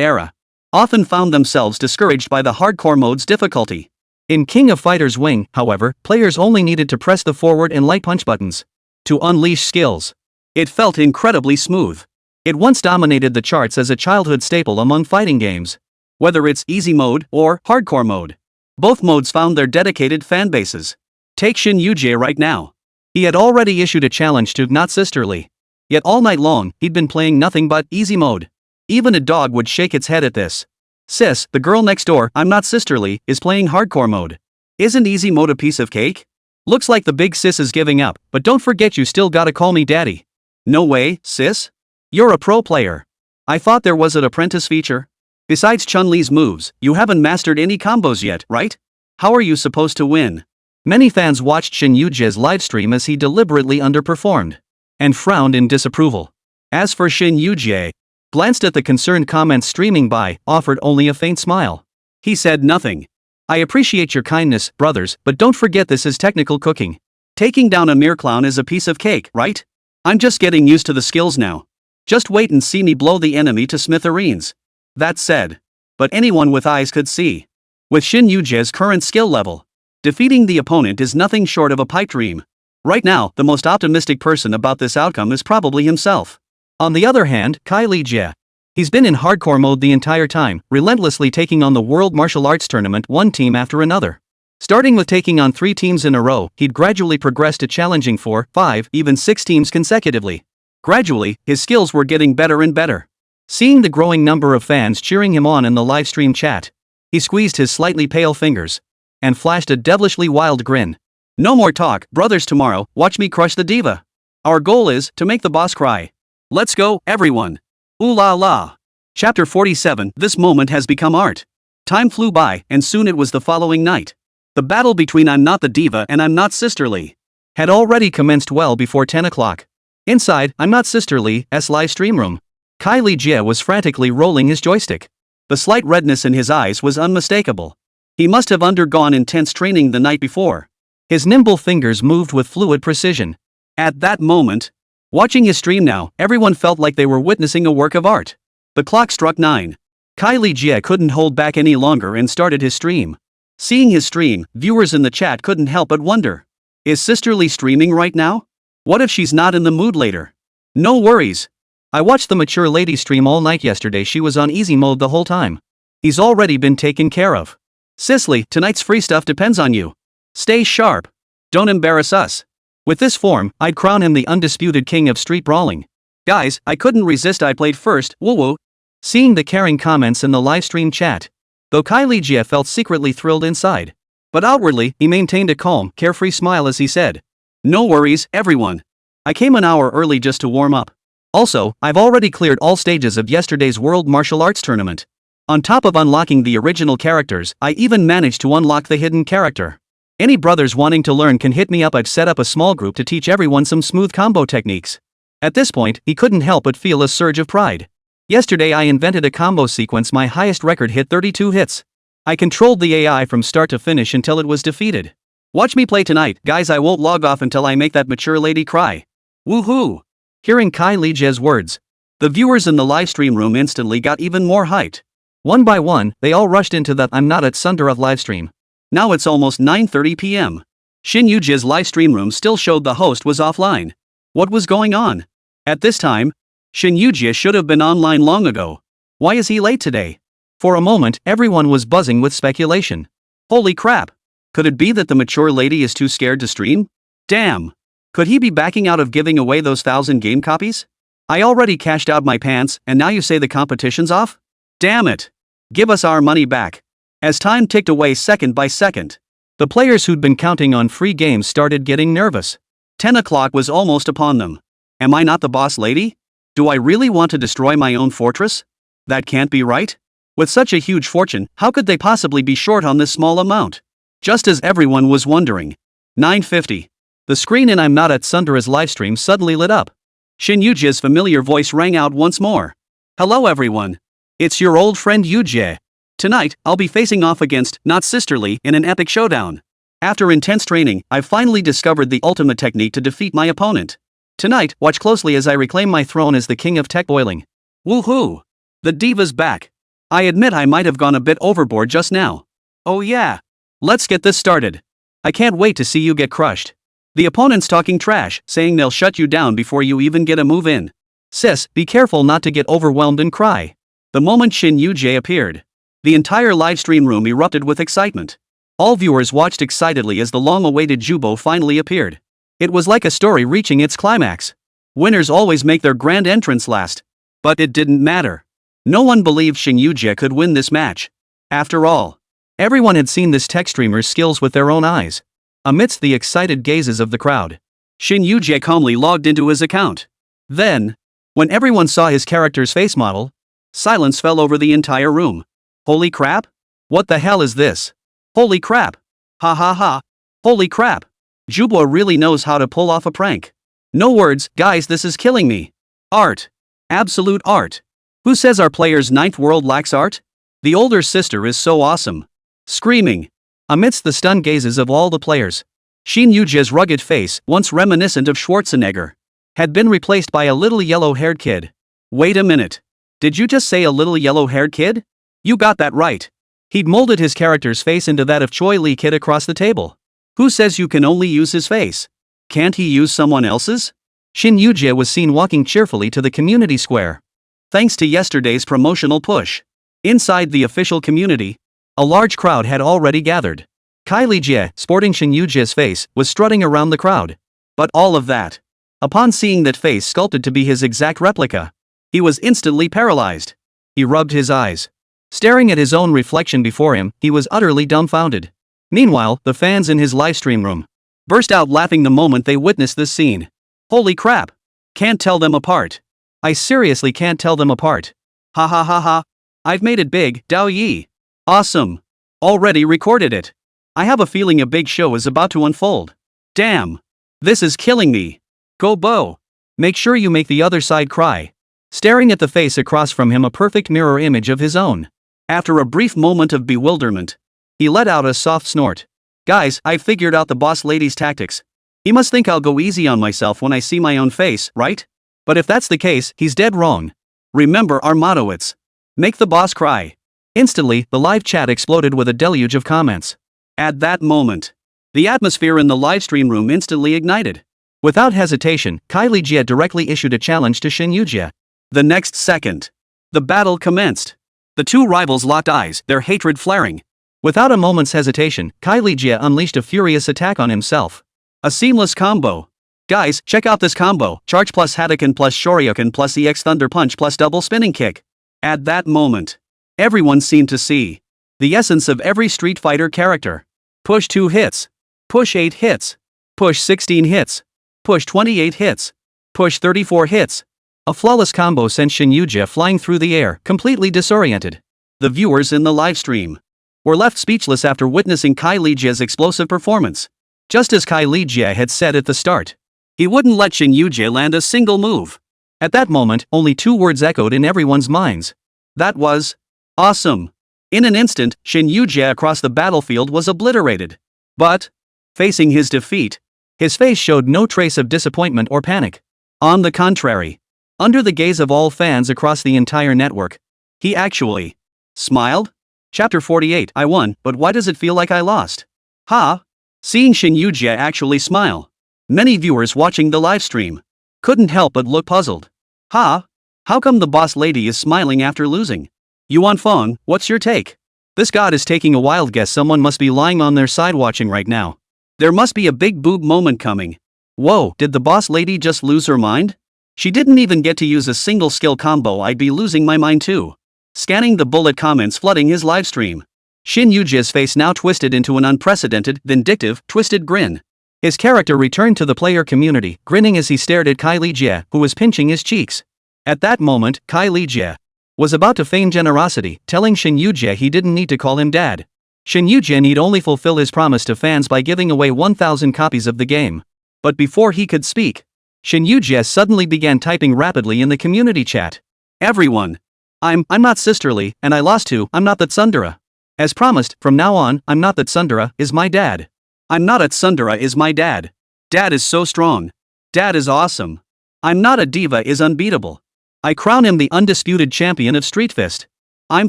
era, often found themselves discouraged by the hardcore mode's difficulty. In King of Fighters Wing, however, players only needed to press the forward and light punch buttons to unleash skills. It felt incredibly smooth. It once dominated the charts as a childhood staple among fighting games. Whether it's easy mode or hardcore mode, both modes found their dedicated fan bases. Take Shin Yu-jae right now. He had already issued a challenge to Not Sisterly. Yet all night long, he'd been playing nothing but easy mode. Even a dog would shake its head at this. Sis, the girl next door, I'm Not Sisterly, is playing hardcore mode. Isn't easy mode a piece of cake? Looks like the big sis is giving up, but don't forget you still gotta call me daddy. No way, sis? You're a pro player. I thought there was an apprentice feature. Besides Chun-Li's moves, you haven't mastered any combos yet, right? How are you supposed to win? Many fans watched Shin Yu-jae's livestream as he deliberately underperformed and frowned in disapproval. As for Shin Yu-jae, glanced at the concerned comments streaming by, offered only a faint smile. He said nothing. I appreciate your kindness, brothers, but don't forget this is technical cooking. Taking down a mere clown is a piece of cake, right? I'm just getting used to the skills now. Just wait and see me blow the enemy to smithereens. That said, but anyone with eyes could see. With Shin Yu-jae's current skill level, Defeating the opponent is nothing short of a pipe dream. Right now, the most optimistic person about this outcome is probably himself. On the other hand, Jia. He's been in hardcore mode the entire time, relentlessly taking on the World Martial Arts Tournament one team after another. Starting with taking on 3 teams in a row, he'd gradually progressed to challenging 4, 5, even 6 teams consecutively. Gradually, his skills were getting better and better. Seeing the growing number of fans cheering him on in the livestream chat, he squeezed his slightly pale fingers and flashed a devilishly wild grin. No more talk, brothers. Tomorrow, watch me crush the diva. Our goal is to make the boss cry. Let's go, everyone. Ooh la la. Chapter 47. This moment has become art. Time flew by, and soon it was the following night. The battle between I'm not the diva and I'm not sisterly had already commenced well before 10 o'clock. Inside I'm not sisterly's live stream room, Jia was frantically rolling his joystick. The slight redness in his eyes was unmistakable. He must have undergone intense training the night before. His nimble fingers moved with fluid precision. At that moment, watching his stream now, everyone felt like they were witnessing a work of art. The clock struck 9. Jia couldn't hold back any longer and started his stream. Seeing his stream, viewers in the chat couldn't help but wonder. Is Sisterly streaming right now? What if she's not in the mood later? No worries. I watched the mature lady stream all night yesterday. She was on easy mode the whole time. He's already been taken care of. Sisley, tonight's free stuff depends on you. Stay sharp. Don't embarrass us. With this form, I'd crown him the undisputed king of street brawling. Guys, I couldn't resist. I played first, woo woo. Seeing the caring comments in the livestream chat, though Jia felt secretly thrilled inside. But outwardly, he maintained a calm, carefree smile as he said, no worries, everyone. I came an hour early just to warm up. Also, I've already cleared all stages of yesterday's World Martial Arts Tournament. On top of unlocking the original characters, I even managed to unlock the hidden character. Any brothers wanting to learn can hit me up. I've set up a small group to teach everyone some smooth combo techniques. At this point, he couldn't help but feel a surge of pride. Yesterday I invented a combo sequence. My highest record hit 32 hits. I controlled the AI from start to finish until it was defeated. Watch me play tonight, guys. I won't log off until I make that mature lady cry. Woohoo! Hearing Jia's words, the viewers in the livestream room instantly got even more hyped. One by one, they all rushed into the I'm not at Sundarath livestream. Now it's almost 9:30 p.m. Jia's livestream room still showed the host was offline. What was going on? At this time, Jia should have been online long ago. Why is he late today? For a moment, everyone was buzzing with speculation. Holy crap! Could it be that the mature lady is too scared to stream? Damn! Could he be backing out of giving away those 1,000 game copies? I already cashed out my pants, and now you say the competition's off? Damn it! Give us our money back. As time ticked away second by second, the players who'd been counting on free games started getting nervous. 10 o'clock was almost upon them. Am I not the boss lady? Do I really want to destroy my own fortress? That can't be right. With such a huge fortune, how could they possibly be short on this small amount? Just as everyone was wondering. 9:50. The screen in I'm not at Sundara's livestream suddenly lit up. Jia's familiar voice rang out once more. Hello everyone. It's your old friend Jia. Tonight, I'll be facing off against Not Sisterly in an epic showdown. After intense training, I've finally discovered the ultimate technique to defeat my opponent. Tonight, watch closely as I reclaim my throne as the king of tech boiling. Woohoo! The diva's back. I admit I might have gone a bit overboard just now. Oh yeah. Let's get this started. I can't wait to see you get crushed. The opponent's talking trash, saying they'll shut you down before you even get a move in. Sis, be careful not to get overwhelmed and cry. The moment Jia appeared, the entire livestream room erupted with excitement. All viewers watched excitedly as the long-awaited Jubo finally appeared. It was like a story reaching its climax. Winners always make their grand entrance last. But it didn't matter. No one believed Jia could win this match. After all, everyone had seen this tech streamer's skills with their own eyes. Amidst the excited gazes of the crowd, Jia calmly logged into his account. Then, when everyone saw his character's face model, silence fell over the entire room. Holy crap? What the hell is this? Holy crap! Ha ha ha! Holy crap! Jubo really knows how to pull off a prank. No words, guys, this is killing me. Art. Absolute art. Who says our player's ninth world lacks art? The older sister is so awesome. Screaming. Amidst the stunned gazes of all the players, Jia's rugged face, once reminiscent of Schwarzenegger, had been replaced by a little yellow-haired kid. Wait a minute. Did you just say a little yellow-haired kid? You got that right. He'd molded his character's face into that of Choi Lee Kid across the table. Who says you can only use his face? Can't he use someone else's? Shin Yu-jie was seen walking cheerfully to the community square. Thanks to yesterday's promotional push. Inside the official community, a large crowd had already gathered. Kai Lijie, sporting Shin Yu-jie's face, was strutting around the crowd. But all of that. Upon seeing that face sculpted to be his exact replica, he was instantly paralyzed. He rubbed his eyes. Staring at his own reflection before him, he was utterly dumbfounded. Meanwhile, the fans in his livestream room burst out laughing the moment they witnessed this scene. Holy crap! Can't tell them apart. I seriously can't tell them apart. Ha ha ha ha. I've made it big, Dao Yi. Awesome. Already recorded it. I have a feeling a big show is about to unfold. Damn. This is killing me. Go Bo. Make sure you make the other side cry. Staring at the face across from him, a perfect mirror image of his own. After a brief moment of bewilderment, he let out a soft snort. Guys, I've figured out the boss lady's tactics. He must think I'll go easy on myself when I see my own face, right? But if that's the case, he's dead wrong. Remember our motto, it's make the boss cry. Instantly, the live chat exploded with a deluge of comments. At that moment, the atmosphere in the livestream room instantly ignited. Without hesitation, Kai Lijie directly issued a challenge to Shin Yu-jie. The next second, the battle commenced. The two rivals locked eyes, their hatred flaring. Without a moment's hesitation, Kai Lijie unleashed a furious attack on himself. A seamless combo. Guys, check out this combo: charge plus Hadouken plus Shoryuken plus EX Thunder Punch plus double spinning kick. At that moment, everyone seemed to see the essence of every Street Fighter character. Push 2 hits. Push 8 hits. Push 16 hits. Push 28 hits. Push 34 hits. A flawless combo sent Shin Yu-jie flying through the air, completely disoriented. The viewers in the livestream were left speechless after witnessing Kai Lijie's explosive performance. Just as Kai Lijie had said at the start, he wouldn't let Shin Yu-jie land a single move. At that moment, only 2 words echoed in everyone's minds. That was awesome. In an instant, Shin Yu-jie across the battlefield was obliterated. But, facing his defeat, his face showed no trace of disappointment or panic. On the contrary, under the gaze of all fans across the entire network, he actually smiled. Chapter 48. I won, but why does it feel like I lost? Ha! Seeing Shin Yu-jie actually smile, many viewers watching the livestream couldn't help but look puzzled. Ha! How come the boss lady is smiling after losing? Yuan Feng, what's your take? This god is taking a wild guess. Someone must be lying on their side watching right now. There must be a big boob moment coming. Whoa, did the boss lady just lose her mind? She didn't even get to use a single skill combo. I'd be losing my mind too. Scanning the bullet comments flooding his livestream, Shin Yu-jie's face now twisted into an unprecedented, vindictive, twisted grin. His character returned to the player community, grinning as he stared at Kai Lijie, who was pinching his cheeks. At that moment, Kai Lijie was about to feign generosity, telling Shin Yu-jie he didn't need to call him dad. Shin Yu-jie need only fulfill his promise to fans by giving away 1,000 copies of the game. But before he could speak, Shin Yu-jie suddenly began typing rapidly in the community chat. Everyone. I'm not sisterly, and I lost to, I'm not that Tsundere. As promised, from now on, I'm not that Tsundere is my dad. I'm not at Tsundere is my dad. Dad is so strong. Dad is awesome. I'm not a diva is unbeatable. I crown him the undisputed champion of Street Fist. I'm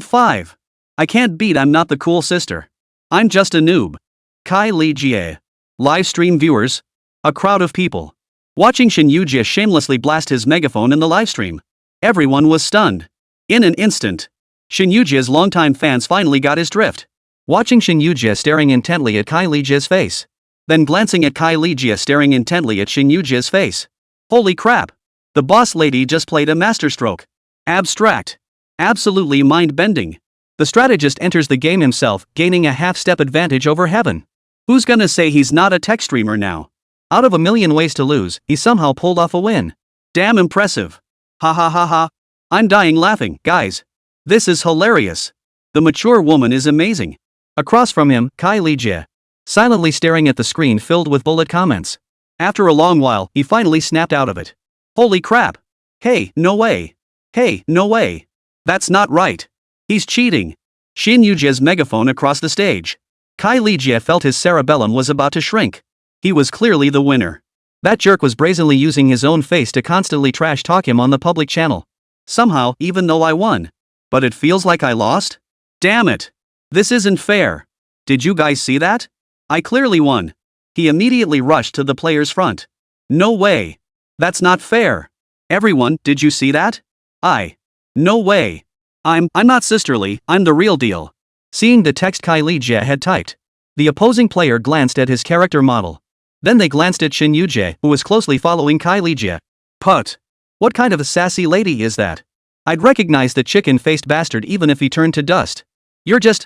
5. I can't beat I'm not the cool sister. I'm just a noob. Kai Lijie. Livestream viewers. A crowd of people watching Shin Yu-jie shamelessly blast his megaphone in the livestream. Everyone was stunned. In an instant, Shin Yu-jie's longtime fans finally got his drift. Watching Shin Yu-jie staring intently at Kai Lijie's face, then glancing at Kai Lijie staring intently at Shin Yu-jie's face. Holy crap! The boss lady just played a masterstroke. Abstract. Absolutely mind-bending. The strategist enters the game himself, gaining a half-step advantage over heaven. Who's gonna say he's not a tech streamer now? Out of a million ways to lose, he somehow pulled off a win. Damn impressive. Ha ha ha ha. I'm dying laughing, guys. This is hilarious. The mature woman is amazing. Across from him, Kai Lijie, silently staring at the screen filled with bullet comments. After a long while, he finally snapped out of it. Holy crap. Hey, no way. Hey, no way. That's not right. He's cheating. Shin Yu-jie's megaphone across the stage. Kai Lijie felt his cerebellum was about to shrink. He was clearly the winner. That jerk was brazenly using his own face to constantly trash talk him on the public channel. Somehow, even though I won. But it feels like I lost? Damn it. This isn't fair. Did you guys see that? I clearly won. He immediately rushed to the player's front. No way. That's not fair. Everyone, did you see that? No way. I'm not sisterly, I'm the real deal. Seeing the text Kai Li Jie had typed, the opposing player glanced at his character model. Then they glanced at Shin Yujie, who was closely following Kai Li Jie. Put. What kind of a sassy lady is that? I'd recognize the chicken-faced bastard even if he turned to dust.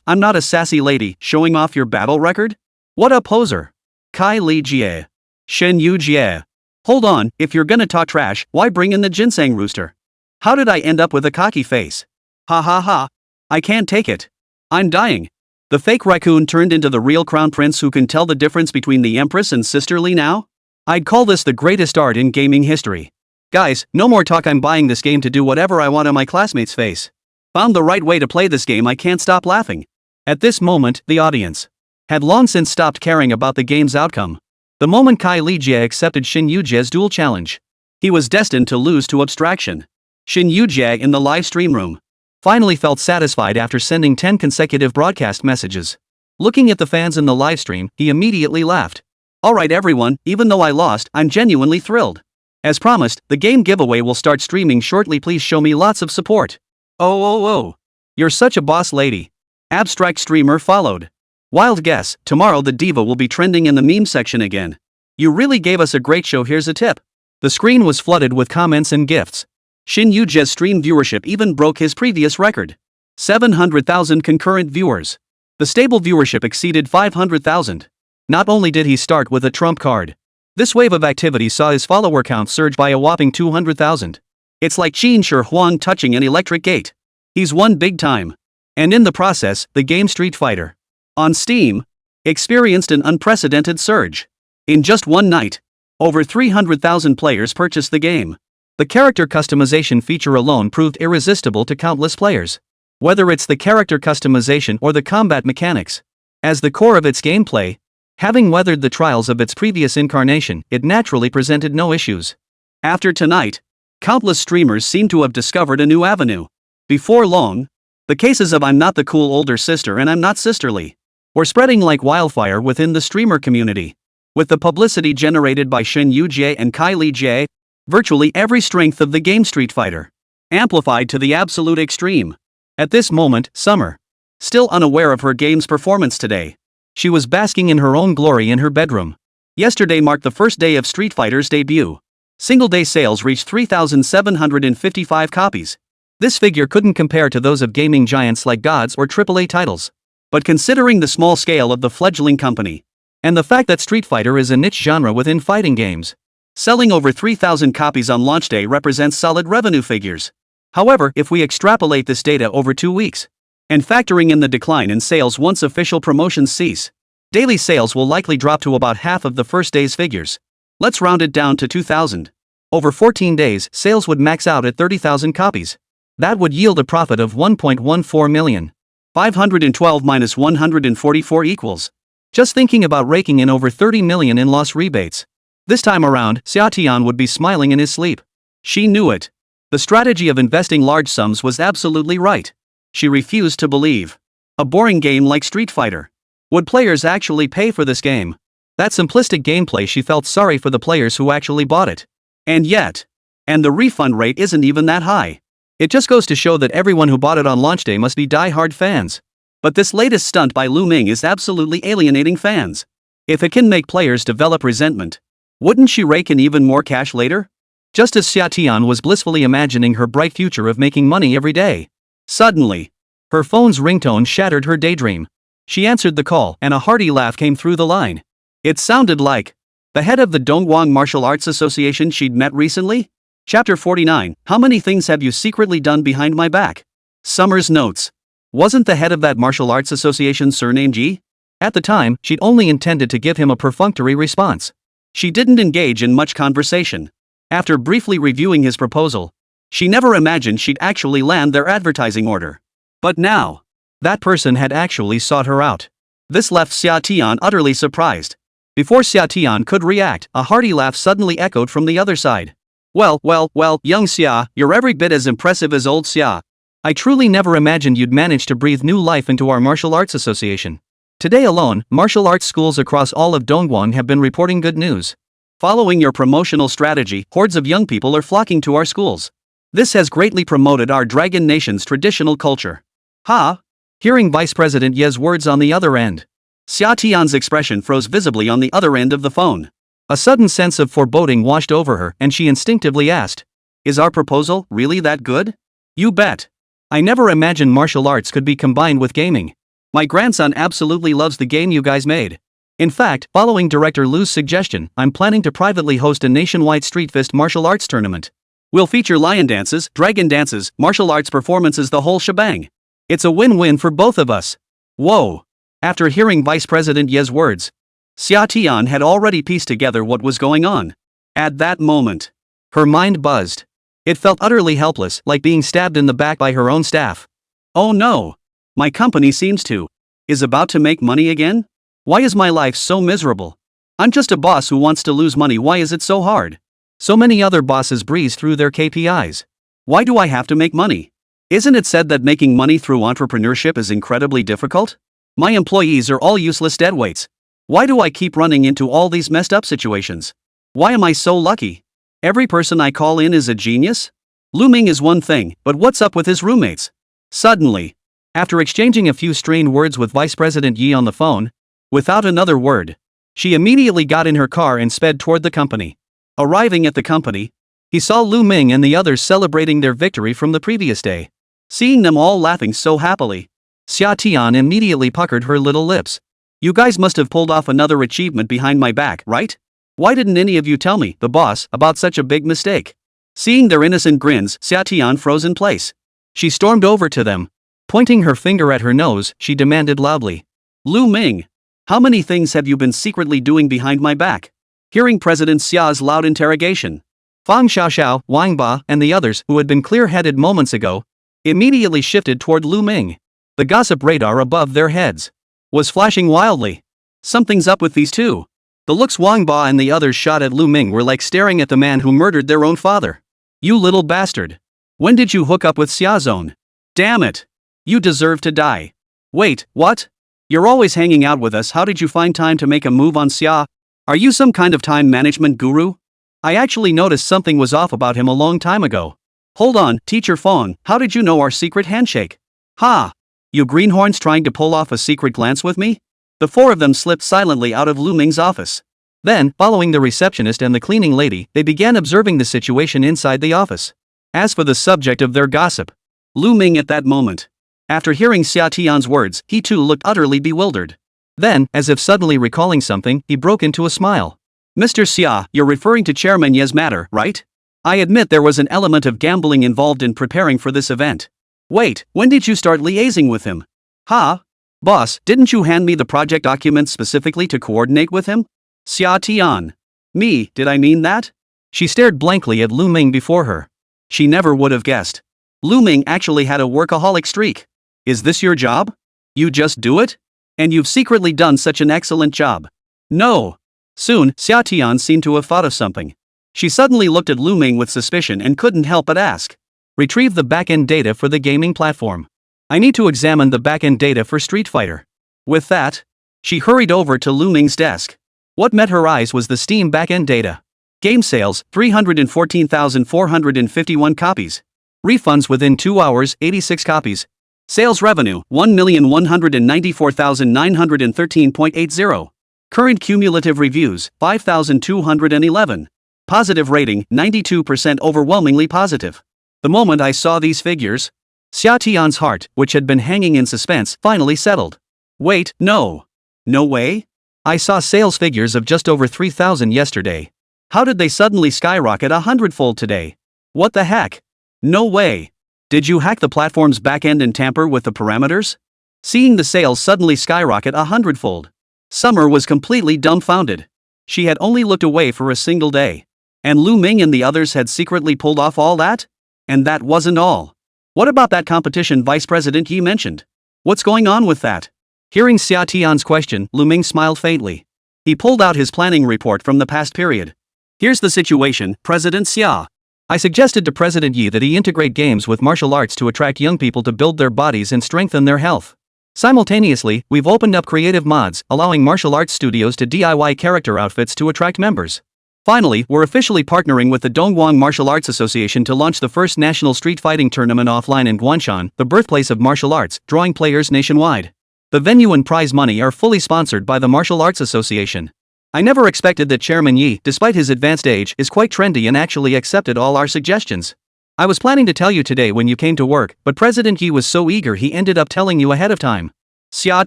I'm not a sassy lady, showing off your battle record? What a poser. Kai Li Jie. Shin Yujie. Hold on, if you're gonna talk trash, why bring in the ginseng rooster? How did I end up with a cocky face? Ha ha ha. I can't take it. I'm dying. The fake raccoon turned into the real crown prince who can tell the difference between the empress and sisterly now? I'd call this the greatest art in gaming history. Guys, no more talk, I'm buying this game to do whatever I want on my classmate's face. Found the right way to play this game, I can't stop laughing. At this moment, the audience had long since stopped caring about the game's outcome. The moment Kai Li Jie accepted Shin Yujie's duel challenge, he was destined to lose to abstraction. Shin Yujie in the live stream room finally felt satisfied after sending 10 consecutive broadcast messages. Looking at the fans in the live stream, he immediately laughed. Alright everyone, even though I lost, I'm genuinely thrilled. As promised, the game giveaway will start streaming shortly, please show me lots of support. Oh. You're such a boss lady. Abstract streamer followed. Wild guess, tomorrow the diva will be trending in the meme section again. You really gave us a great show, here's a tip. The screen was flooded with comments and gifts. Shin Yujie's stream viewership even broke his previous record. 700,000 concurrent viewers. The stable viewership exceeded 500,000. Not only did he start with a trump card, this wave of activity saw his follower count surge by a whopping 200,000. It's like Qin Shi Huang touching an electric gate. He's won big time. And in the process, the game Street Fighter on Steam experienced an unprecedented surge. In just one night, over 300,000 players purchased the game. The character customization feature alone proved irresistible to countless players. Whether it's the character customization or the combat mechanics, as the core of its gameplay, having weathered the trials of its previous incarnation, it naturally presented no issues. After tonight, countless streamers seem to have discovered a new avenue. Before long, the cases of I'm not the cool older sister and I'm not sisterly were spreading like wildfire within the streamer community. With the publicity generated by Shin Yujie and Kai Li Jie, virtually every strength of the game Street Fighter amplified to the absolute extreme. At this moment, Summer, still unaware of her game's performance today, she was basking in her own glory in her bedroom. Yesterday marked the first day of Street Fighter's debut. Single-day sales reached 3,755 copies. This figure couldn't compare to those of gaming giants like Gods or AAA titles. But considering the small scale of the fledgling company, and the fact that Street Fighter is a niche genre within fighting games, selling over 3,000 copies on launch day represents solid revenue figures. However, if we extrapolate this data over 2 weeks, and factoring in the decline in sales once official promotions cease, daily sales will likely drop to about half of the first day's figures. Let's round it down to 2,000. Over 14 days, sales would max out at 30,000 copies. That would yield a profit of 1.14 million. 512 minus 144 equals. Just thinking about raking in over 30 million in loss rebates. This time around, Xià Tiān would be smiling in his sleep. She knew it. The strategy of investing large sums was absolutely right. She refused to believe a boring game like Street Fighter. Would players actually pay for this game? That simplistic gameplay, she felt sorry for the players who actually bought it. And the refund rate isn't even that high. It just goes to show that everyone who bought it on launch day must be die-hard fans. But this latest stunt by Lù Ming is absolutely alienating fans. If it can make players develop resentment, wouldn't she rake in even more cash later? Just as Xià Tiān was blissfully imagining her bright future of making money every day, suddenly, her phone's ringtone shattered her daydream. She answered the call and a hearty laugh came through the line. It sounded like the head of the Dongguan Martial Arts Association she'd met recently. Chapter 49, How many things have you secretly done behind my back? Summer's notes. Wasn't the head of that martial arts association surnamed Ji? At the time, she'd only intended to give him a perfunctory response. She didn't engage in much conversation. After briefly reviewing his proposal, she never imagined she'd actually land their advertising order. But now, that person had actually sought her out. This left Xià Tiān utterly surprised. Before Xià Tiān could react, a hearty laugh suddenly echoed from the other side. Well, young Sia, you're every bit as impressive as old Sia. I truly never imagined you'd manage to breathe new life into our martial arts association. Today alone, martial arts schools across all of Dongguan have been reporting good news. Following your promotional strategy, hordes of young people are flocking to our schools. This has greatly promoted our Dragon Nation's traditional culture. Ha! Hearing Vice President Ye's words on the other end, Xià Tiān's expression froze visibly on the other end of the phone. A sudden sense of foreboding washed over her and she instinctively asked, "Is our proposal really that good?" "You bet. I never imagined martial arts could be combined with gaming. My grandson absolutely loves the game you guys made. In fact, following Director Lu's suggestion, I'm planning to privately host a nationwide street fist martial arts tournament. We'll feature lion dances, dragon dances, martial arts performances, the whole shebang. It's a win-win for both of us." Whoa! After hearing Vice President Ye's words, Xià Tiān had already pieced together what was going on. At that moment, her mind buzzed. It felt utterly helpless, like being stabbed in the back by her own staff. Oh no! My company is about to make money again? Why is my life so miserable? I'm just a boss who wants to lose money. Why is it so hard? So many other bosses breeze through their KPIs. Why do I have to make money? Isn't it said that making money through entrepreneurship is incredibly difficult? My employees are all useless deadweights. Why do I keep running into all these messed up situations? Why am I so lucky? Every person I call in is a genius? Lù Ming is one thing, but what's up with his roommates? Suddenly, after exchanging a few strained words with Vice President Yi on the phone, without another word, she immediately got in her car and sped toward the company. Arriving at the company, he saw Lù Ming and the others celebrating their victory from the previous day. Seeing them all laughing so happily, Xià Tiān immediately puckered her little lips. "You guys must have pulled off another achievement behind my back, right? Why didn't any of you tell me, the boss, about such a big mistake?" Seeing their innocent grins, Xià Tiān froze in place. She stormed over to them. Pointing her finger at her nose, she demanded loudly, "Lù Ming, how many things have you been secretly doing behind my back?" Hearing President Xia's loud interrogation, Fang Xiaoxiao, Wang Ba, and the others, who had been clear-headed moments ago, immediately shifted toward Lù Ming. The gossip radar above their heads was flashing wildly. Something's up with these two. The looks Wang Ba and the others shot at Lù Ming were like staring at the man who murdered their own father. "You little bastard. When did you hook up with Xia's own? Damn it. You deserve to die. Wait, what? You're always hanging out with us. How did you find time to make a move on Xia? Are you some kind of time management guru? I actually noticed something was off about him a long time ago. Hold on, Teacher Fong, how did you know our secret handshake? Ha! You greenhorns trying to pull off a secret glance with me?" The four of them slipped silently out of Lù Ming's office. Then, following the receptionist and the cleaning lady, they began observing the situation inside the office. As for the subject of their gossip, Lù Ming at that moment, after hearing Xià Tiān's words, he too looked utterly bewildered. Then, as if suddenly recalling something, he broke into a smile. "Mr. Xia, you're referring to Chairman Ye's matter, right? I admit there was an element of gambling involved in preparing for this event. Wait, when did you start liaising with him? Ha? Boss, didn't you hand me the project documents specifically to coordinate with him?" Xià Tiān. "Me, did I mean that?" She stared blankly at Lù Ming before her. She never would have guessed. Lù Ming actually had a workaholic streak. "Is this your job? You just do it? And you've secretly done such an excellent job." "No." Soon, Xià Tiān seemed to have thought of something. She suddenly looked at Lù Ming with suspicion and couldn't help but ask, "Retrieve the back-end data for the gaming platform. I need to examine the back-end data for Street Fighter." With that, she hurried over to Lù Ming's desk. What met her eyes was the Steam back-end data. Game sales, 314,451 copies. Refunds within 2 hours, 86 copies. Sales revenue, 1,194,913.80. Current cumulative reviews, 5,211. Positive rating, 92% overwhelmingly positive. The moment I saw these figures, Xià Tiān's heart, which had been hanging in suspense, finally settled. Wait, no. No way? I saw sales figures of just over 3,000 yesterday. How did they suddenly skyrocket 100-fold today? What the heck? No way. Did you hack the platform's backend and tamper with the parameters? Seeing the sales suddenly skyrocket 100-fold, Summer was completely dumbfounded. She had only looked away for a single day. And Lù Ming and the others had secretly pulled off all that? And that wasn't all. What about that competition Vice President Yi mentioned? What's going on with that? Hearing Xià Tiān's question, Lù Ming smiled faintly. He pulled out his planning report from the past period. Here's the situation, President Xia. I suggested to President Yi that he integrate games with martial arts to attract young people to build their bodies and strengthen their health. Simultaneously, we've opened up creative mods, allowing martial arts studios to DIY character outfits to attract members. Finally, we're officially partnering with the Dongguan Martial Arts Association to launch the first national street fighting tournament offline in Guangshan, the birthplace of martial arts, drawing players nationwide. The venue and prize money are fully sponsored by the Martial Arts Association. I never expected that Chairman Yi, despite his advanced age, is quite trendy and actually accepted all our suggestions. I was planning to tell you today when you came to work, but President Yi was so eager he ended up telling you ahead of time. Xià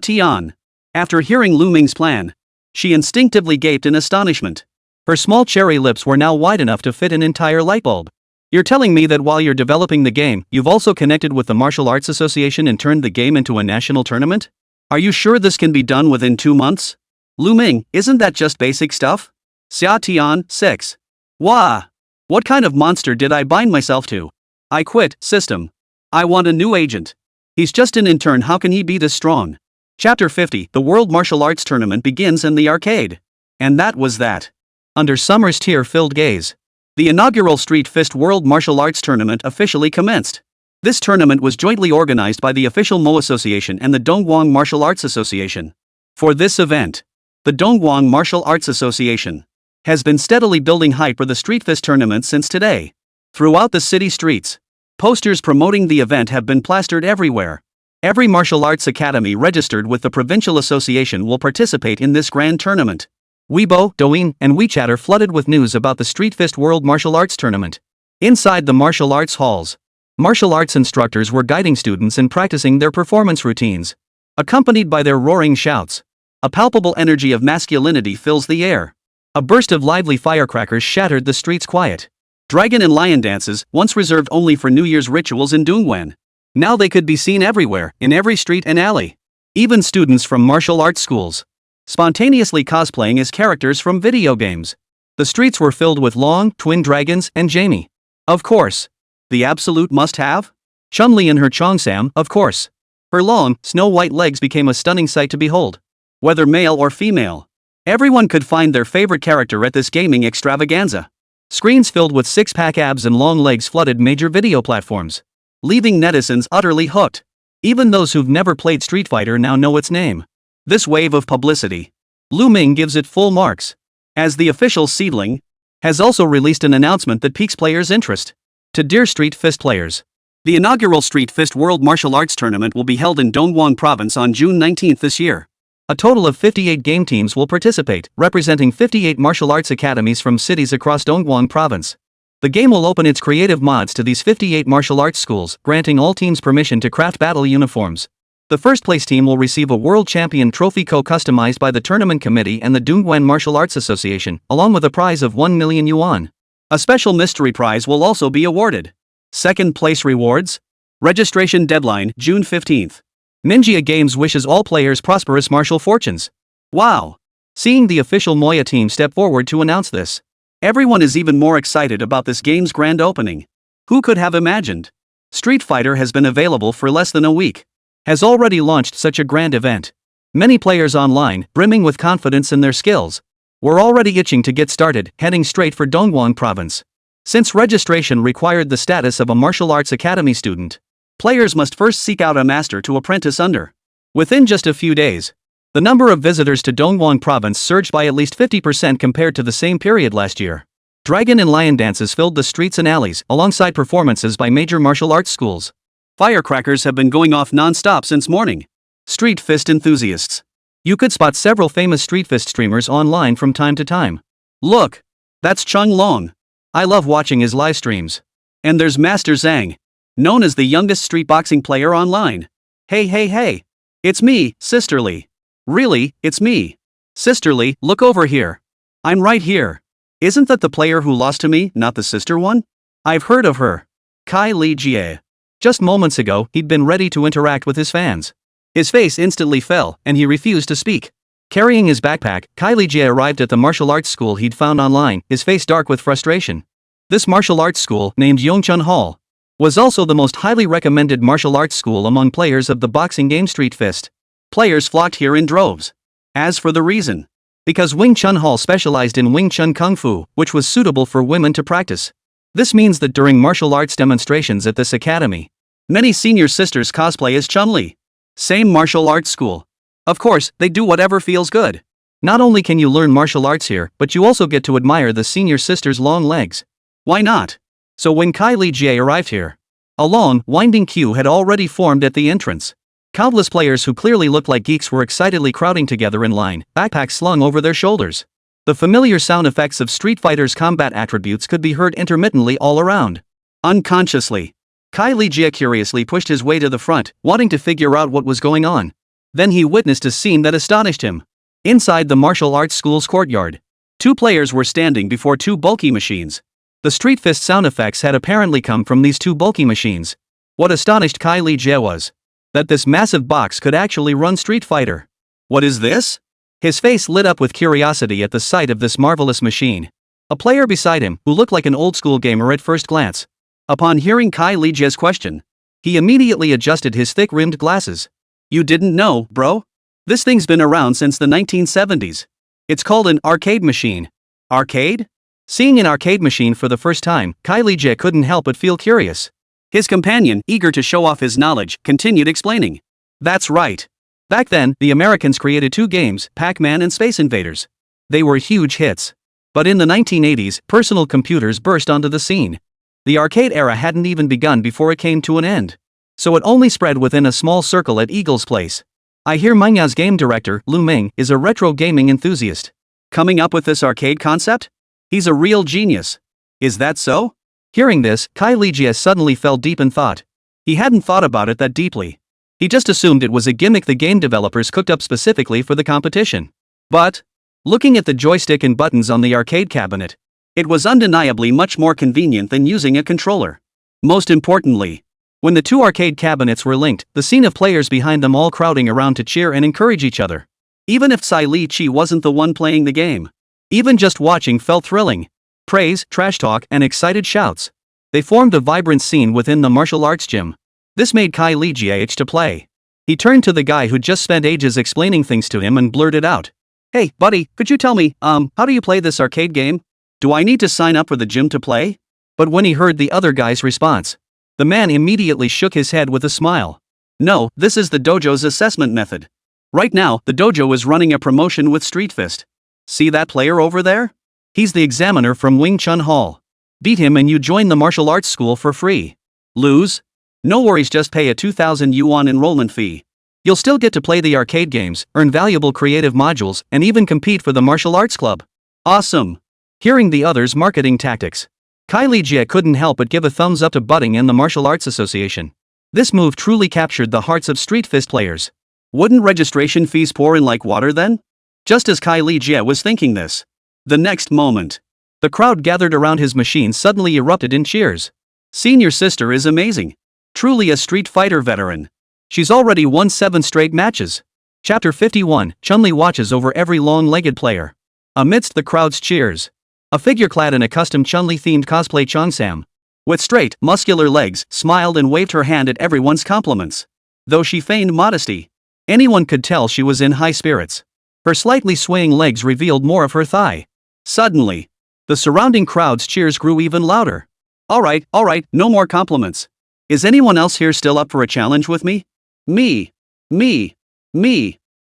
Tiān. After hearing Lù Ming's plan, she instinctively gaped in astonishment. Her small cherry lips were now wide enough to fit an entire light bulb. You're telling me that while you're developing the game, you've also connected with the Martial Arts Association and turned the game into a national tournament? Are you sure this can be done within 2 months? Lù Ming, isn't that just basic stuff? Xià Tiān, 6. Wah! What kind of monster did I bind myself to? I quit, system. I want a new agent. He's just an intern, how can he be this strong? Chapter 50, the World Martial Arts Tournament begins in the arcade. And that was that. Under Summer's tear-filled gaze, the inaugural Street Fist World Martial Arts Tournament officially commenced. This tournament was jointly organized by the official Mo Association and the Dongguan Martial Arts Association. For this event, the Dongguan Martial Arts Association has been steadily building hype for the Street Fist tournament since today. Throughout the city streets, posters promoting the event have been plastered everywhere. Every martial arts academy registered with the provincial association will participate in this grand tournament. Weibo, Douyin, and WeChat are flooded with news about the Street Fist World Martial Arts Tournament. Inside the martial arts halls, martial arts instructors were guiding students in practicing their performance routines, accompanied by their roaring shouts. A palpable energy of masculinity fills the air. A burst of lively firecrackers shattered the street's quiet. Dragon and lion dances, once reserved only for New Year's rituals in Dongguan, now they could be seen everywhere, in every street and alley. Even students from martial arts schools spontaneously cosplaying as characters from video games. The streets were filled with Long, twin dragons, and Jamie. Of course. The absolute must-have? Chun-Li and her Cheongsam, of course. Her long, snow-white legs became a stunning sight to behold. Whether male or female, everyone could find their favorite character at this gaming extravaganza. Screens filled with six-pack abs and long legs flooded major video platforms, leaving netizens utterly hooked. Even those who've never played Street Fighter now know its name. This wave of publicity, Lù Ming gives it full marks. As the official seedling, has also released an announcement that piques players' interest. To dear Street Fist players, the inaugural Street Fist World Martial Arts Tournament will be held in Dongguan Province on June 19 this year. A total of 58 game teams will participate, representing 58 martial arts academies from cities across Dongguan Province. The game will open its creative mods to these 58 martial arts schools, granting all teams permission to craft battle uniforms. The first place team will receive a World Champion trophy co-customized by the Tournament Committee and the Dongguan Martial Arts Association, along with a prize of 1 million yuan. A special mystery prize will also be awarded. Second place rewards? Registration deadline, June 15th. Ninja Games wishes all players prosperous martial fortunes. Wow! Seeing the official Moya team step forward to announce this, everyone is even more excited about this game's grand opening. Who could have imagined? Street Fighter has been available for less than a week, has already launched such a grand event. Many players online, brimming with confidence in their skills, were already itching to get started, heading straight for Dongguan Province. Since registration required the status of a martial arts academy student, players must first seek out a master to apprentice under. Within just a few days, the number of visitors to Dongguan Province surged by at least 50% compared to the same period last year. Dragon and lion dances filled the streets and alleys, alongside performances by major martial arts schools. Firecrackers have been going off non-stop since morning. Street Fist enthusiasts. You could spot several famous Street Fist streamers online from time to time. Look! That's Chung Long. I love watching his live streams. And there's Master Zhang, known as the youngest street boxing player online. Hey! It's me, Sisterly. Really, it's me. Sisterly, look over here. I'm right here. Isn't that the player who lost to me, not the sister one? I've heard of her. Kai Li Jie. Just moments ago, he'd been ready to interact with his fans. His face instantly fell, and he refused to speak. Carrying his backpack, Kai Li Jie arrived at the martial arts school he'd found online, his face dark with frustration. This martial arts school, named Yongchun Hall, was also the most highly recommended martial arts school among players of the boxing game Street Fist. Players flocked here in droves. As for the reason, because Wing Chun Hall specialized in Wing Chun Kung Fu, which was suitable for women to practice. This means that during martial arts demonstrations at this academy, many senior sisters cosplay as Chun-Li. Same martial arts school. Of course, they do whatever feels good. not only can you learn martial arts here, but you also get to admire the senior sister's long legs. Why not? So when Kai Li Jie arrived here, a long, winding queue had already formed at the entrance. Countless players who clearly looked like geeks were excitedly crowding together in line, backpacks slung over their shoulders. The familiar sound effects of Street Fighter's combat attributes could be heard intermittently all around. Unconsciously, Kai Li Jie curiously pushed his way to the front, wanting to figure out what was going on. Then he witnessed a scene that astonished him. Inside the martial arts school's courtyard, Two players were standing before two bulky machines. the street fist sound effects had apparently come from these two bulky machines. What astonished Kai Li Jie was that this massive box could actually run Street Fighter. What is this? His face lit up with curiosity at the sight of this marvelous machine. A player beside him, who looked like an old-school gamer at first glance, Upon hearing Kai Li Jie's question, he immediately adjusted his thick-rimmed glasses. you didn't know, bro? This thing's been around since the 1970s. It's called an arcade machine. Arcade? Seeing an arcade machine for the first time, Kai Li Jie couldn't help but feel curious. His companion, eager to show off his knowledge, continued explaining. That's right. Back then, the Americans created two games, Pac-Man and Space Invaders. They were huge hits. But in the 1980s, personal computers burst onto the scene. The arcade era hadn't even begun before it came to an end. So it only spread within a small circle at Eagle's Place. I hear Manhwa's game director, Lù Ming, is a retro gaming enthusiast. Coming up with this arcade concept? He's a real genius. Is that so? Hearing this, Kai Li Jie suddenly fell deep in thought. He hadn't thought about it that deeply. He just assumed it was a gimmick the game developers cooked up specifically for the competition. But, looking at the joystick and buttons on the arcade cabinet, it was undeniably much more convenient than using a controller. Most importantly, when the two arcade cabinets were linked, the scene of players behind them all crowding around to cheer and encourage each other. even if Sai Li Chi wasn't the one playing the game, even just watching felt thrilling. Praise, trash talk, and excited shouts. They formed a vibrant scene within the martial arts gym. This made Kai Li Jie itch to play. He turned to the guy who'd just spent ages explaining things to him and blurted out, hey, buddy, could you tell me, how do you play this arcade game? Do I need to sign up for the gym to play? But when he heard the other guy's response, the man immediately shook his head with a smile. No, this is the dojo's assessment method. Right now, the dojo is running a promotion with Street Fist. See that player over there? He's the examiner from Wing Chun Hall. Beat him and you join the martial arts school for free. Lose? No worries, just pay a 2,000 yuan enrollment fee. You'll still get to play the arcade games, earn valuable creative modules, and even compete for the martial arts club. Awesome. Hearing the other's marketing tactics, Kai Li Jie couldn't help but give a thumbs up to Budding and the Martial Arts Association. This move truly captured the hearts of Street Fist players. Wouldn't registration fees pour in like water then? Just as Kai Li Jie was thinking this, the next moment, the crowd gathered around his machine suddenly erupted in cheers. Senior sister is amazing. Truly a Street Fighter veteran. She's already won 7 straight matches. Chapter 51, Chun-Li watches over every long-legged player. Amidst the crowd's cheers, a figure clad in a custom Chun-Li themed cosplay Cheongsam, with straight, muscular legs, smiled and waved her hand at everyone's compliments. Though she feigned modesty, anyone could tell she was in high spirits. Her slightly swaying legs revealed more of her thigh. Suddenly, the surrounding crowd's cheers grew even louder. All right, no more compliments. Is anyone else here still up for a challenge with me? Me.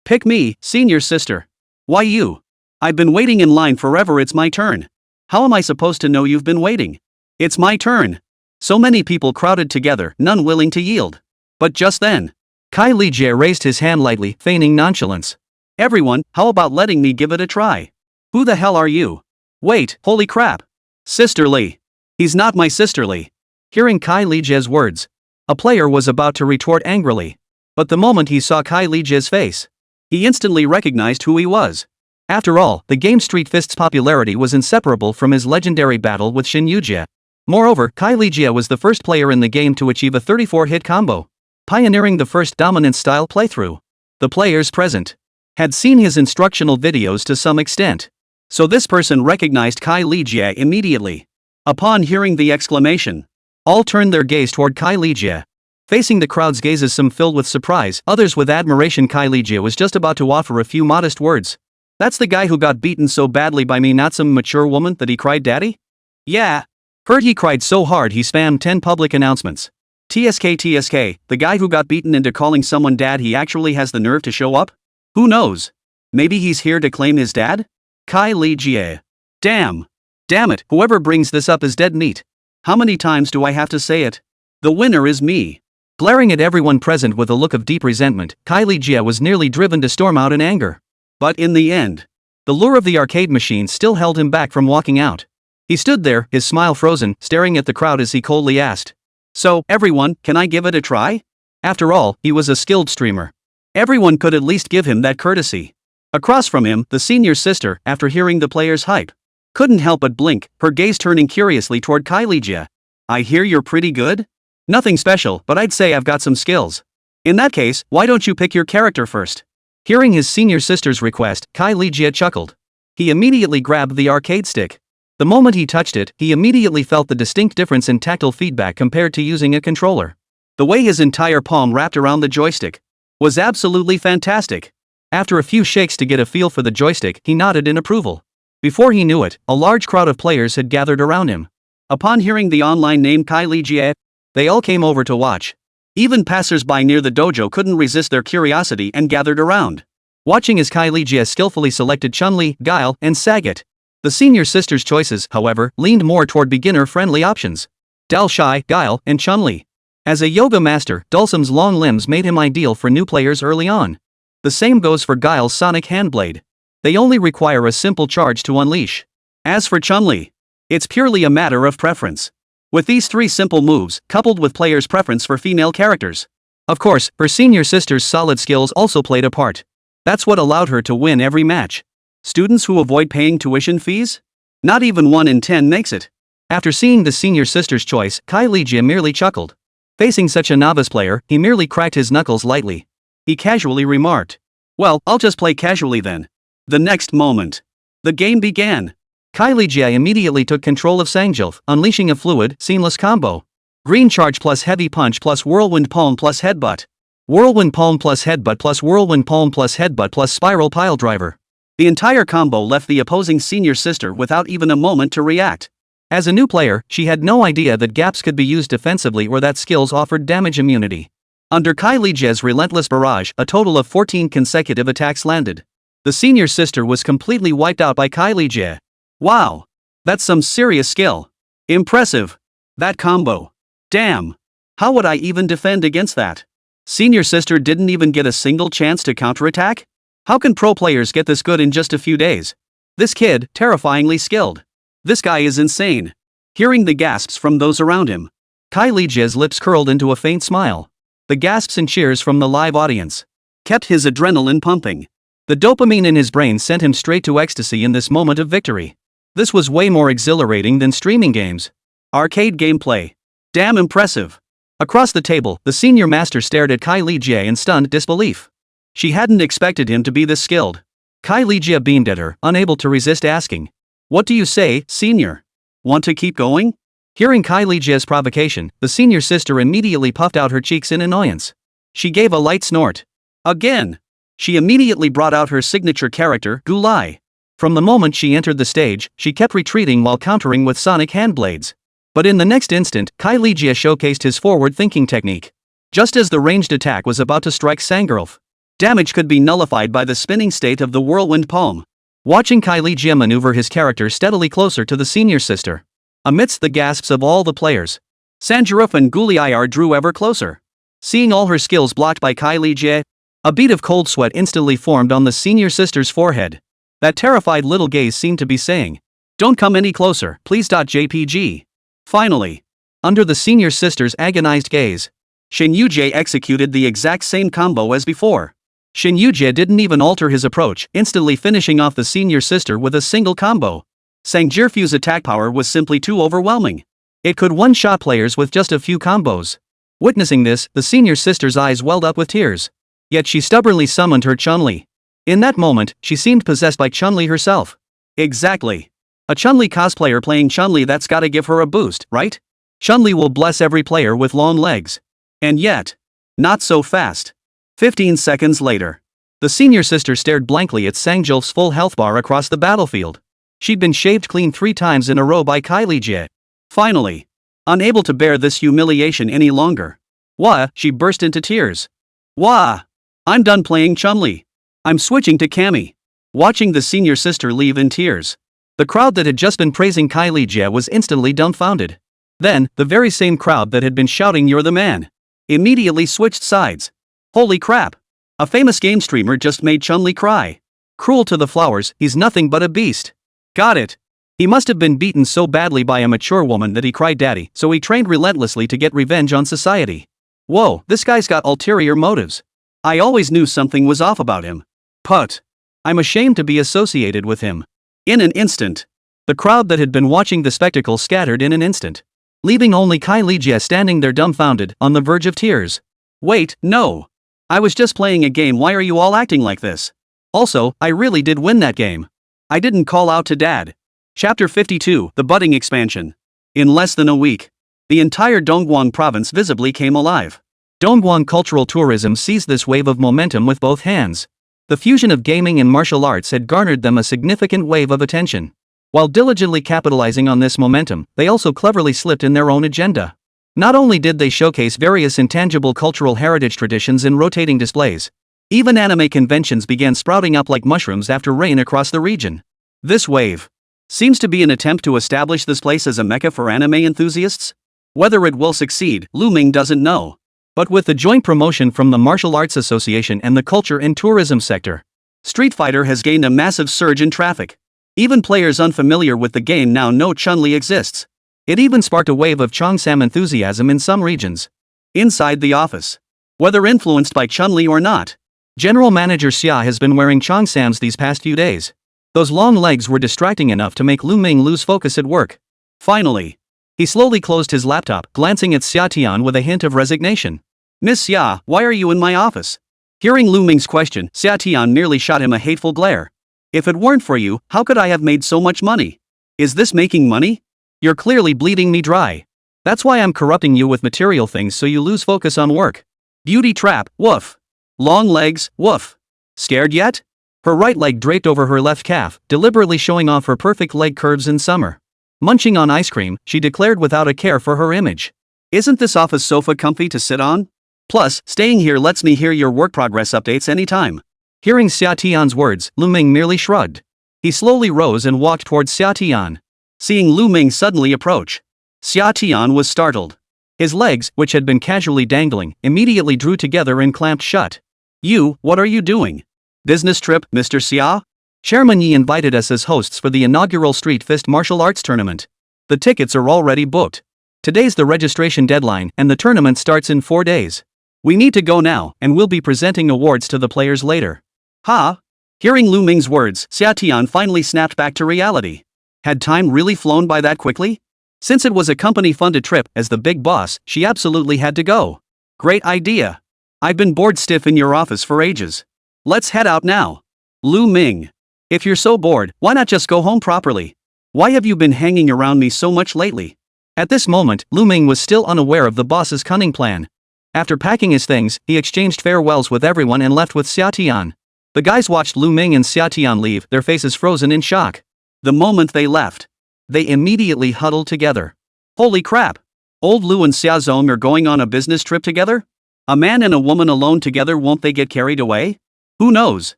Pick me, senior sister. Why you? I've been waiting in line forever, it's my turn. How am I supposed to know you've been waiting? It's my turn. So many people crowded together, none willing to yield. But just then, Kai Li Jie raised his hand lightly, feigning nonchalance. Everyone, how about letting me give it a try? Who the hell are you? Wait, holy crap. Sisterly. He's not my sisterly. Hearing Kai Li Jie's words, a player was about to retort angrily. But the moment he saw Kai Li Jie's face, he instantly recognized who he was. After all, the game Street Fist's popularity was inseparable from his legendary battle with Shin Yujie. Moreover, Kai Li Jie was the first player in the game to achieve a 34-hit combo, pioneering the first dominant-style playthrough. The players present had seen his instructional videos to some extent, so this person recognized Kai Li Jie immediately. Upon hearing the exclamation, all turned their gaze toward Kai Li Jie. Facing the crowd's gazes, some filled with surprise, others with admiration, Kai Li Jie was just about to offer a few modest words. That's the guy who got beaten so badly by me, not some mature woman that he cried daddy? Yeah. Heard he cried so hard he spammed 10 public announcements. TSK, the guy who got beaten into calling someone dad, he actually has the nerve to show up? Who knows? Maybe he's here to claim his dad? Kai Li Jie. Damn it, whoever brings this up is dead meat. How many times do I have to say it? The winner is me. Glaring at everyone present with a look of deep resentment, Kai Li Jie was nearly driven to storm out in anger. But in the end, the lure of the arcade machine still held him back from walking out. He stood there, his smile frozen, staring at the crowd as he coldly asked, "So, everyone, can I give it a try?" After all, he was a skilled streamer. Everyone could at least give him that courtesy. Across from him, the senior sister, after hearing the player's hype, couldn't help but blink, her gaze turning curiously toward Kai Li Jie. "I hear you're pretty good?" "Nothing special, but I'd say I've got some skills." "In that case, why don't you pick your character first?" Hearing his senior sister's request, Kai Li Jie chuckled. He immediately grabbed the arcade stick. The moment he touched it, he immediately felt the distinct difference in tactile feedback compared to using a controller. The way his entire palm wrapped around the joystick was absolutely fantastic. After a few shakes to get a feel for the joystick, he nodded in approval. Before he knew it, a large crowd of players had gathered around him. Upon hearing the online name Kai Li Jie, they all came over to watch. Even passers-by near the dojo couldn't resist their curiosity and gathered around, watching as Kai Li Jie skillfully selected Chun-Li, Guile, and Sagat. The senior sister's choices, however, leaned more toward beginner-friendly options. Dal Shai, Guile, and Chun-Li. As a yoga master, Dulcim's long limbs made him ideal for new players early on. The same goes for Guile's sonic handblade. They only require a simple charge to unleash. As for Chun-Li, it's purely a matter of preference. With these three simple moves, coupled with players' preference for female characters. Of course, her senior sister's solid skills also played a part. That's what allowed her to win every match. Students who avoid paying tuition fees? Not even 1 in 10 makes it. After seeing the senior sister's choice, Kai Li Jie merely chuckled. Facing such a novice player, he merely cracked his knuckles lightly. He casually remarked, "Well, I'll just play casually then." The next moment, the game began. Kai Li Jie immediately took control of Sangjilf, unleashing a fluid, seamless combo. Green charge plus heavy punch plus whirlwind palm plus headbutt. Whirlwind palm plus headbutt plus whirlwind palm plus headbutt plus spiral pile driver. The entire combo left the opposing senior sister without even a moment to react. As a new player, she had no idea that gaps could be used defensively or that skills offered damage immunity. Under Kai Li Jie's relentless barrage, a total of 14 consecutive attacks landed. The senior sister was completely wiped out by Kai Li Jie. Wow! That's some serious skill. Impressive. That combo. Damn! How would I even defend against that? Senior sister didn't even get a single chance to counterattack? How can pro players get this good in just a few days? This kid, terrifyingly skilled. This guy is insane. Hearing the gasps from those around him, Kai Li Jie's lips curled into a faint smile. The gasps and cheers from the live audience kept his adrenaline pumping. The dopamine in his brain sent him straight to ecstasy in this moment of victory. This was way more exhilarating than streaming games. Arcade gameplay. Damn impressive. Across the table, the senior master stared at Kai Li Jie in stunned disbelief. She hadn't expected him to be this skilled. Kai Li Jie beamed at her, unable to resist asking, "What do you say, senior? Want to keep going?" Hearing Kai Li Jie's provocation, the senior sister immediately puffed out her cheeks in annoyance. She gave a light snort. Again! She immediately brought out her signature character, Gulai. From the moment she entered the stage, she kept retreating while countering with sonic handblades. But in the next instant, Kai Li Jie showcased his forward-thinking technique. Just as the ranged attack was about to strike Sangjilf, damage could be nullified by the spinning state of the whirlwind palm. Watching Kai Li Jie maneuver his character steadily closer to the senior sister, amidst the gasps of all the players, Sangjilf and Gulai drew ever closer. Seeing all her skills blocked by Kai Li Jie, a bead of cold sweat instantly formed on the senior sister's forehead. That terrified little gaze seemed to be saying, "Don't come any closer, please." JPG. Finally, under the senior sister's agonized gaze, Shin Yujie executed the exact same combo as before. Shin Yujie didn't even alter his approach, instantly finishing off the senior sister with a single combo. Sangjilf's attack power was simply too overwhelming. It could one-shot players with just a few combos. Witnessing this, the senior sister's eyes welled up with tears. Yet she stubbornly summoned her Chun-Li. In that moment, she seemed possessed by Chun-Li herself. Exactly. A Chun-Li cosplayer playing Chun-Li, that's gotta give her a boost, right? Chun-Li will bless every player with long legs. And yet, not so fast. 15 seconds later, the senior sister stared blankly at Sangjilf's full health bar across the battlefield. She'd been shaved clean 3 times in a row by Kai Li Jie. Finally. Unable to bear this humiliation any longer. Wah, she burst into tears. Wah! I'm done playing Chun-Li. I'm switching to Cammy. Watching the senior sister leave in tears. The crowd that had just been praising Kylie Jia was instantly dumbfounded. Then, the very same crowd that had been shouting "You're the man" immediately switched sides. Holy crap! A famous game streamer just made Chun-Li cry. Cruel to the flowers, he's nothing but a beast. Got it. He must have been beaten so badly by a mature woman that he cried daddy, so he trained relentlessly to get revenge on society. Whoa, this guy's got ulterior motives. I always knew something was off about him. Put. I'm ashamed to be associated with him. In an instant. The crowd that had been watching the spectacle scattered in an instant, leaving only Kylie Jia standing there dumbfounded, on the verge of tears. Wait, no. I was just playing a game, why are you all acting like this? Also, I really did win that game. I didn't call out to dad. Chapter 52, The Budding Expansion. In less than a week, the entire Dongguan province visibly came alive. Dongguan cultural tourism seized this wave of momentum with both hands. The fusion of gaming and martial arts had garnered them a significant wave of attention. While diligently capitalizing on this momentum, they also cleverly slipped in their own agenda. Not only did they showcase various intangible cultural heritage traditions in rotating displays, even anime conventions began sprouting up like mushrooms after rain across the region. This wave seems to be an attempt to establish this place as a mecca for anime enthusiasts. Whether it will succeed, Lù Ming doesn't know. But with the joint promotion from the Martial Arts Association and the culture and tourism sector, Street Fighter has gained a massive surge in traffic. Even players unfamiliar with the game now know Chun-Li exists. It even sparked a wave of Cheongsam enthusiasm in some regions. Inside the office, whether influenced by Chun-Li or not, General Manager Xia has been wearing Cheongsams these past few days. Those long legs were distracting enough to make Lù Ming lose focus at work. Finally, he slowly closed his laptop, glancing at Xià Tiān with a hint of resignation. Miss Xia, why are you in my office? Hearing Lù Ming's question, Xià Tiān merely shot him a hateful glare. If it weren't for you, how could I have made so much money? Is this making money? You're clearly bleeding me dry. That's why I'm corrupting you with material things so you lose focus on work. Beauty trap, woof. Long legs, woof. Scared yet? Her right leg draped over her left calf, deliberately showing off her perfect leg curves in summer. Munching on ice cream, she declared without a care for her image. Isn't this office sofa comfy to sit on? Plus, staying here lets me hear your work progress updates anytime. Hearing Xià Tiān's words, Lù Ming merely shrugged. He slowly rose and walked towards Xià Tiān. Seeing Lù Ming suddenly approach, Xià Tiān was startled. His legs, which had been casually dangling, immediately drew together and clamped shut. You, what are you doing? Business trip, Mr. Xia? Chairman Yi invited us as hosts for the inaugural Street Fist martial arts tournament. The tickets are already booked. Today's the registration deadline, and the tournament starts in 4 days. We need to go now, and we'll be presenting awards to the players later. Ha! Hearing Lù Ming's words, Xià Tiān finally snapped back to reality. Had time really flown by that quickly? Since it was a company-funded trip, as the big boss, she absolutely had to go. Great idea. I've been bored stiff in your office for ages. Let's head out now. Lù Ming. If you're so bored, why not just go home properly? Why have you been hanging around me so much lately? At this moment, Lù Ming was still unaware of the boss's cunning plan. After packing his things, he exchanged farewells with everyone and left with Xià Tiān. The guys watched Lù Ming and Xià Tiān leave, their faces frozen in shock. The moment they left, they immediately huddled together. Holy crap! Old Lù and Xia Zong are going on a business trip together? A man and a woman alone together, won't they get carried away? Who knows?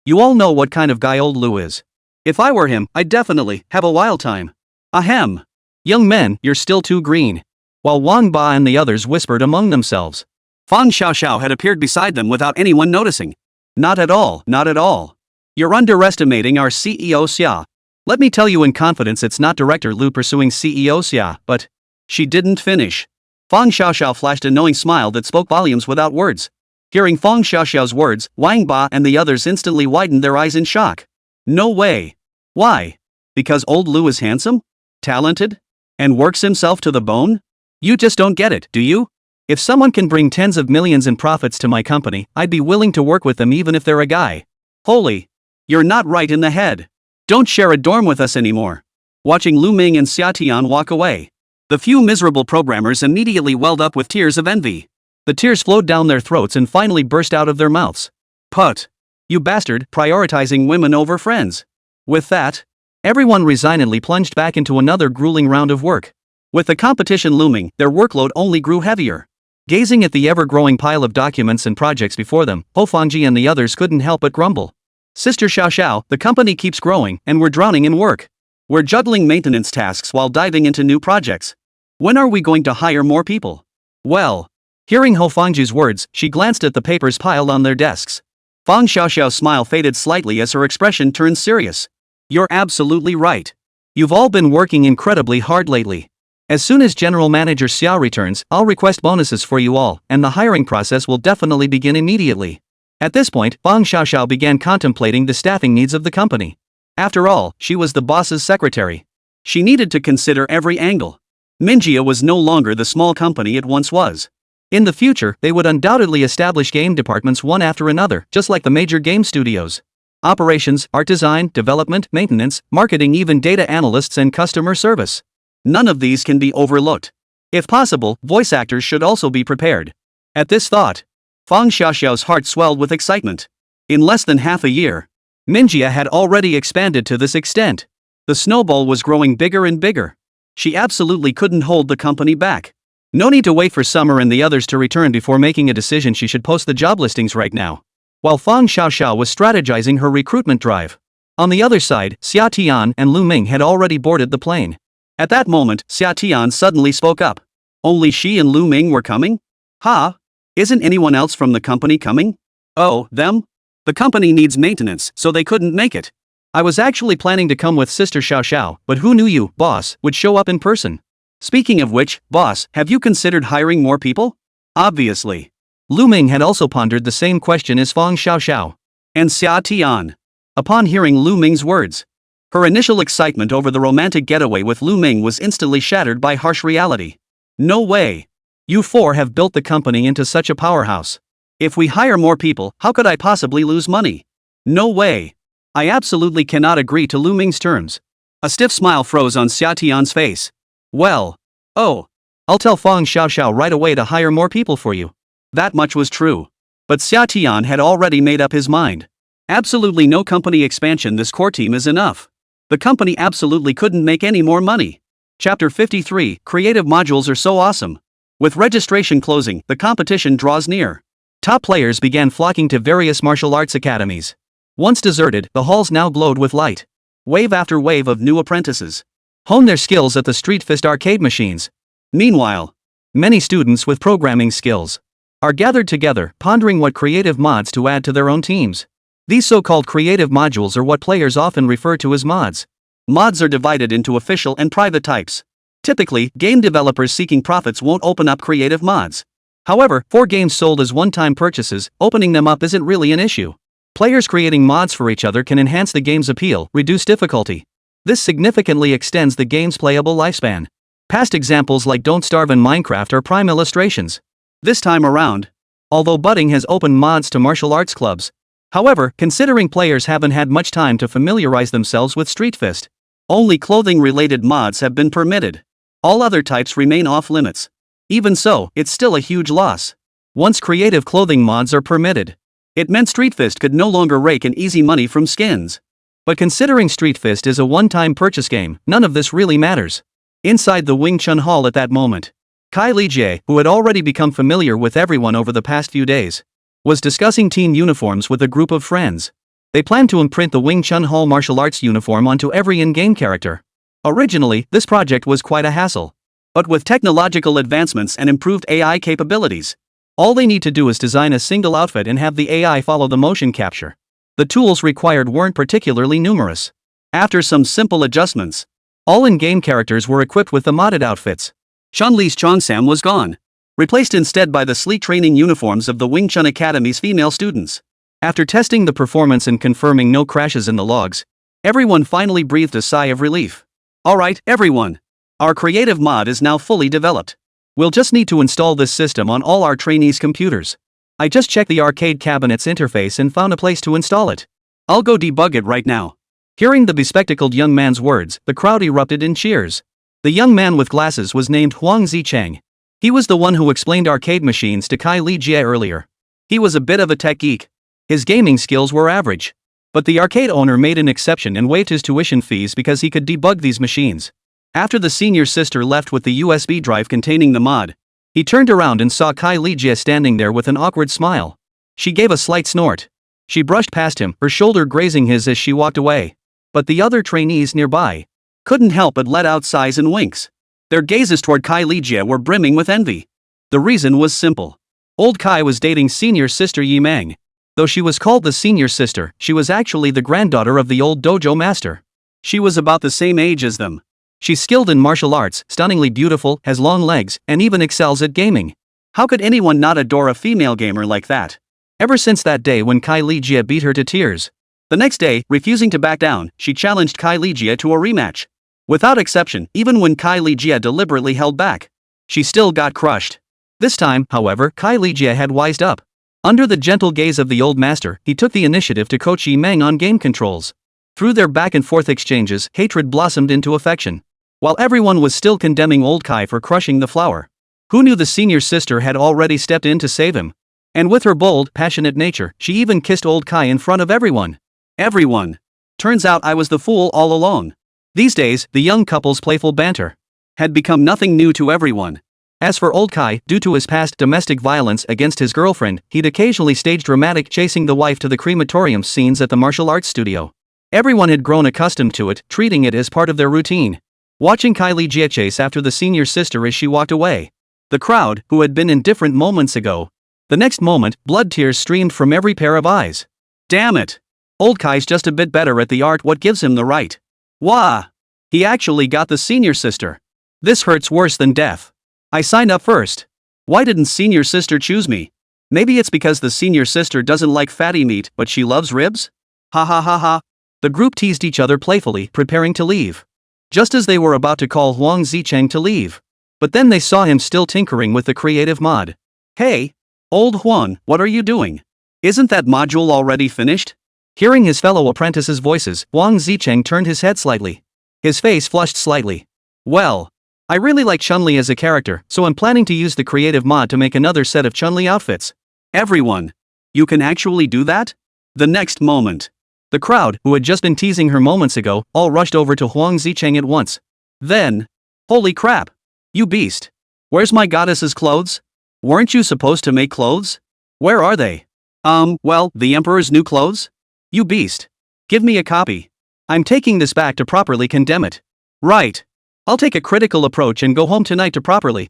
You all know what kind of guy old Lù is. If I were him, I'd definitely have a wild time. Ahem. Young men, you're still too green. While Wang Ba and the others whispered among themselves, Fang Xiaoxiao had appeared beside them without anyone noticing. Not at all, not at all. You're underestimating our CEO Xià. Let me tell you in confidence, it's not Director Lù pursuing CEO Xià, but... She didn't finish. Fang Xiaoxiao flashed a knowing smile that spoke volumes without words. Hearing Fang Xiaoxiao's words, Wang Ba and the others instantly widened their eyes in shock. No way. Why? Because old Lù is handsome? Talented? And works himself to the bone? You just don't get it, do you? If someone can bring tens of millions in profits to my company, I'd be willing to work with them even if they're a guy. Holy. You're not right in the head. Don't share a dorm with us anymore. Watching Lù Ming and Xià Tiān walk away, the few miserable programmers immediately welled up with tears of envy. The tears flowed down their throats and finally burst out of their mouths. Put. You bastard, prioritizing women over friends. With that, everyone resignedly plunged back into another grueling round of work. With the competition looming, their workload only grew heavier. Gazing at the ever-growing pile of documents and projects before them, Ho Fangji and the others couldn't help but grumble. Sister Xiao Xiao, the company keeps growing, and we're drowning in work. We're juggling maintenance tasks while diving into new projects. When are we going to hire more people? Well, hearing Ho Fangji's words, she glanced at the papers piled on their desks. Fang Xiaoxiao's smile faded slightly as her expression turned serious. You're absolutely right. You've all been working incredibly hard lately. As soon as General Manager Xiao returns, I'll request bonuses for you all, and the hiring process will definitely begin immediately. At this point, Fang Xiaoxiao began contemplating the staffing needs of the company. After all, she was the boss's secretary. She needed to consider every angle. Minjia was no longer the small company it once was. In the future, they would undoubtedly establish game departments one after another, just like the major game studios. Operations, art design, development, maintenance, marketing, even data analysts and customer service. None of these can be overlooked. If possible, voice actors should also be prepared. At this thought, Fang Xiaoxiao's heart swelled with excitement. In less than half a year, Minjia had already expanded to this extent. The snowball was growing bigger and bigger. She absolutely couldn't hold the company back. No need to wait for Summer and the others to return before making a decision. She should post the job listings right now. While Fang Xiaoxiao was strategizing her recruitment drive. On the other side, Xià Tiān and Lù Ming had already boarded the plane. At that moment, Xià Tiān suddenly spoke up. Only she and Lù Ming were coming? Huh? Isn't anyone else from the company coming? Oh, them? The company needs maintenance, so they couldn't make it. I was actually planning to come with Sister Xiao Xiao, but who knew you, boss, would show up in person? Speaking of which, boss, have you considered hiring more people? Obviously. Lù Ming had also pondered the same question as Fang Xiaoxiao. And Xià Tiān. Upon hearing Lù Ming's words, her initial excitement over the romantic getaway with Lù Ming was instantly shattered by harsh reality. No way. You four have built the company into such a powerhouse. If we hire more people, how could I possibly lose money? No way. I absolutely cannot agree to Lù Ming's terms. A stiff smile froze on Xià Tiān's face. Well. Oh. I'll tell Fang Xiaoxiao right away to hire more people for you. That much was true. But Xià Tiān had already made up his mind. Absolutely no company expansion. This core team is enough. The company absolutely couldn't make any more money. Chapter 53, Creative Modules are so awesome. With registration closing, the competition draws near. Top players began flocking to various martial arts academies. Once deserted, the halls now glowed with light. Wave after wave of new apprentices honed their skills at the Street Fist arcade machines. Meanwhile, many students with programming skills are gathered together, pondering what creative mods to add to their own teams. These so-called creative modules are what players often refer to as mods. Mods are divided into official and private types. Typically, game developers seeking profits won't open up creative mods. However, for games sold as one-time purchases, opening them up isn't really an issue. Players creating mods for each other can enhance the game's appeal, reduce difficulty. This significantly extends the game's playable lifespan. Past examples like Don't Starve and Minecraft are prime illustrations. This time around, although Budding has opened mods to martial arts clubs. However, considering players haven't had much time to familiarize themselves with Street Fist, only clothing-related mods have been permitted. All other types remain off-limits. Even so, it's still a huge loss. Once creative clothing mods are permitted, it meant Street Fist could no longer rake in easy money from skins. But considering Street Fist is a one-time purchase game, none of this really matters. Inside the Wing Chun Hall at that moment, Kai Lijie, who had already become familiar with everyone over the past few days, was discussing team uniforms with a group of friends. They planned to imprint the Wing Chun Hall martial arts uniform onto every in-game character. Originally, this project was quite a hassle. But with technological advancements and improved AI capabilities, all they need to do is design a single outfit and have the AI follow the motion capture. The tools required weren't particularly numerous. After some simple adjustments, all in-game characters were equipped with the modded outfits. Chun-Li's Cheongsam was gone, replaced instead by the sleek training uniforms of the Wing Chun Academy's female students. After testing the performance and confirming no crashes in the logs, everyone finally breathed a sigh of relief. Alright, everyone. Our creative mod is now fully developed. We'll just need to install this system on all our trainees' computers. I just checked the arcade cabinet's interface and found a place to install it. I'll go debug it right now. Hearing the bespectacled young man's words, the crowd erupted in cheers. The young man with glasses was named Huang Zicheng. He was the one who explained arcade machines to Kai Lijie earlier. He was a bit of a tech geek. His gaming skills were average. But the arcade owner made an exception and waived his tuition fees because he could debug these machines. After the senior sister left with the USB drive containing the mod, he turned around and saw Kai Lijia standing there with an awkward smile. She gave a slight snort. She brushed past him, her shoulder grazing his as she walked away. But the other trainees nearby couldn't help but let out sighs and winks. Their gazes toward Kai Lijia were brimming with envy. The reason was simple. Old Kai was dating senior sister Yi Meng. Though she was called the senior sister, she was actually the granddaughter of the old dojo master. She was about the same age as them. She's skilled in martial arts, stunningly beautiful, has long legs, and even excels at gaming. How could anyone not adore a female gamer like that? Ever since that day when Kai Lijia beat her to tears. The next day, refusing to back down, she challenged Kai Lijia to a rematch. Without exception, even when Kai Lijia deliberately held back, she still got crushed. This time, however, Kai Lijia had wised up. Under the gentle gaze of the old master, he took the initiative to coach Yi Meng on game controls. Through their back-and-forth exchanges, hatred blossomed into affection. While everyone was still condemning old Kai for crushing the flower, who knew the senior sister had already stepped in to save him? And with her bold, passionate nature, she even kissed old Kai in front of everyone. Everyone. Turns out I was the fool all along. These days, the young couple's playful banter had become nothing new to everyone. As for old Kai, due to his past domestic violence against his girlfriend, he'd occasionally stage dramatic chasing the wife to the crematorium scenes at the martial arts studio. Everyone had grown accustomed to it, treating it as part of their routine. Watching Kai Lijia chase after the senior sister as she walked away. The crowd, who had been indifferent moments ago. The next moment, blood tears streamed from every pair of eyes. Damn it! Old Kai's just a bit better at the art, what gives him the right? Wah! He actually got the senior sister. This hurts worse than death. I signed up first. Why didn't senior sister choose me? Maybe it's because the senior sister doesn't like fatty meat, but she loves ribs? Ha ha ha ha. The group teased each other playfully, preparing to leave. Just as they were about to call Huang Zicheng to leave. But then they saw him still tinkering with the creative mod. Hey! Old Huan, what are you doing? Isn't that module already finished? Hearing his fellow apprentices' voices, Huang Zicheng turned his head slightly. His face flushed slightly. Well, I really like Chun-Li as a character, so I'm planning to use the creative mod to make another set of Chun-Li outfits. Everyone! You can actually do that? The next moment. The crowd, who had just been teasing her moments ago, all rushed over to Huang Zicheng at once. Then, holy crap! You beast! Where's my goddess's clothes? Weren't you supposed to make clothes? Where are they? Well, the emperor's new clothes? You beast! Give me a copy. I'm taking this back to properly condemn it. Right. I'll take a critical approach and go home tonight to properly,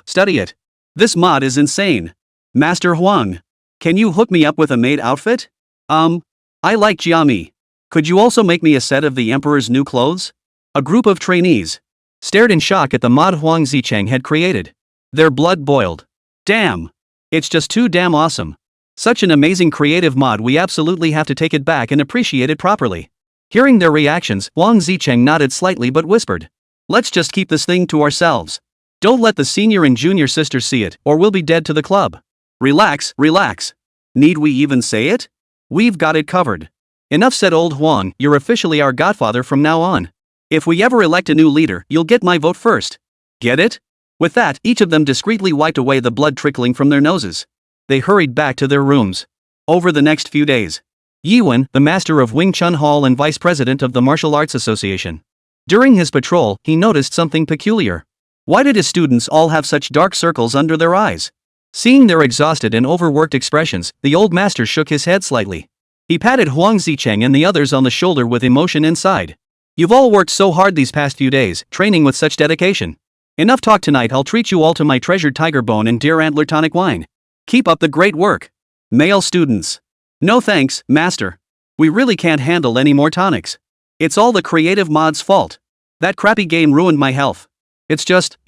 study it. This mod is insane. Master Huang. Can you hook me up with a maid outfit? I like Jiami. Could you also make me a set of the emperor's new clothes? A group of trainees stared in shock at the mod Huang Zicheng had created. Their blood boiled. Damn! It's just too damn awesome. Such an amazing creative mod, we absolutely have to take it back and appreciate it properly. Hearing their reactions, Huang Zicheng nodded slightly but whispered. Let's just keep this thing to ourselves. Don't let the senior and junior sisters see it, or we'll be dead to the club. Relax, relax. Need we even say it? We've got it covered. Enough said, old Huang, you're officially our godfather from now on. If we ever elect a new leader, you'll get my vote first. Get it? With that, each of them discreetly wiped away the blood trickling from their noses. They hurried back to their rooms. Over the next few days, Yiwen, the master of Wing Chun Hall and vice president of the Martial Arts Association. During his patrol, he noticed something peculiar. Why did his students all have such dark circles under their eyes? Seeing their exhausted and overworked expressions, the old master shook his head slightly. He patted Huang Zicheng and the others on the shoulder with emotion inside. You've all worked so hard these past few days, training with such dedication. Enough talk tonight, I'll treat you all to my treasured tiger bone and deer antler tonic wine. Keep up the great work. Male students. No thanks, master. We really can't handle any more tonics. It's all the creative mod's fault. That crappy game ruined my health. It's just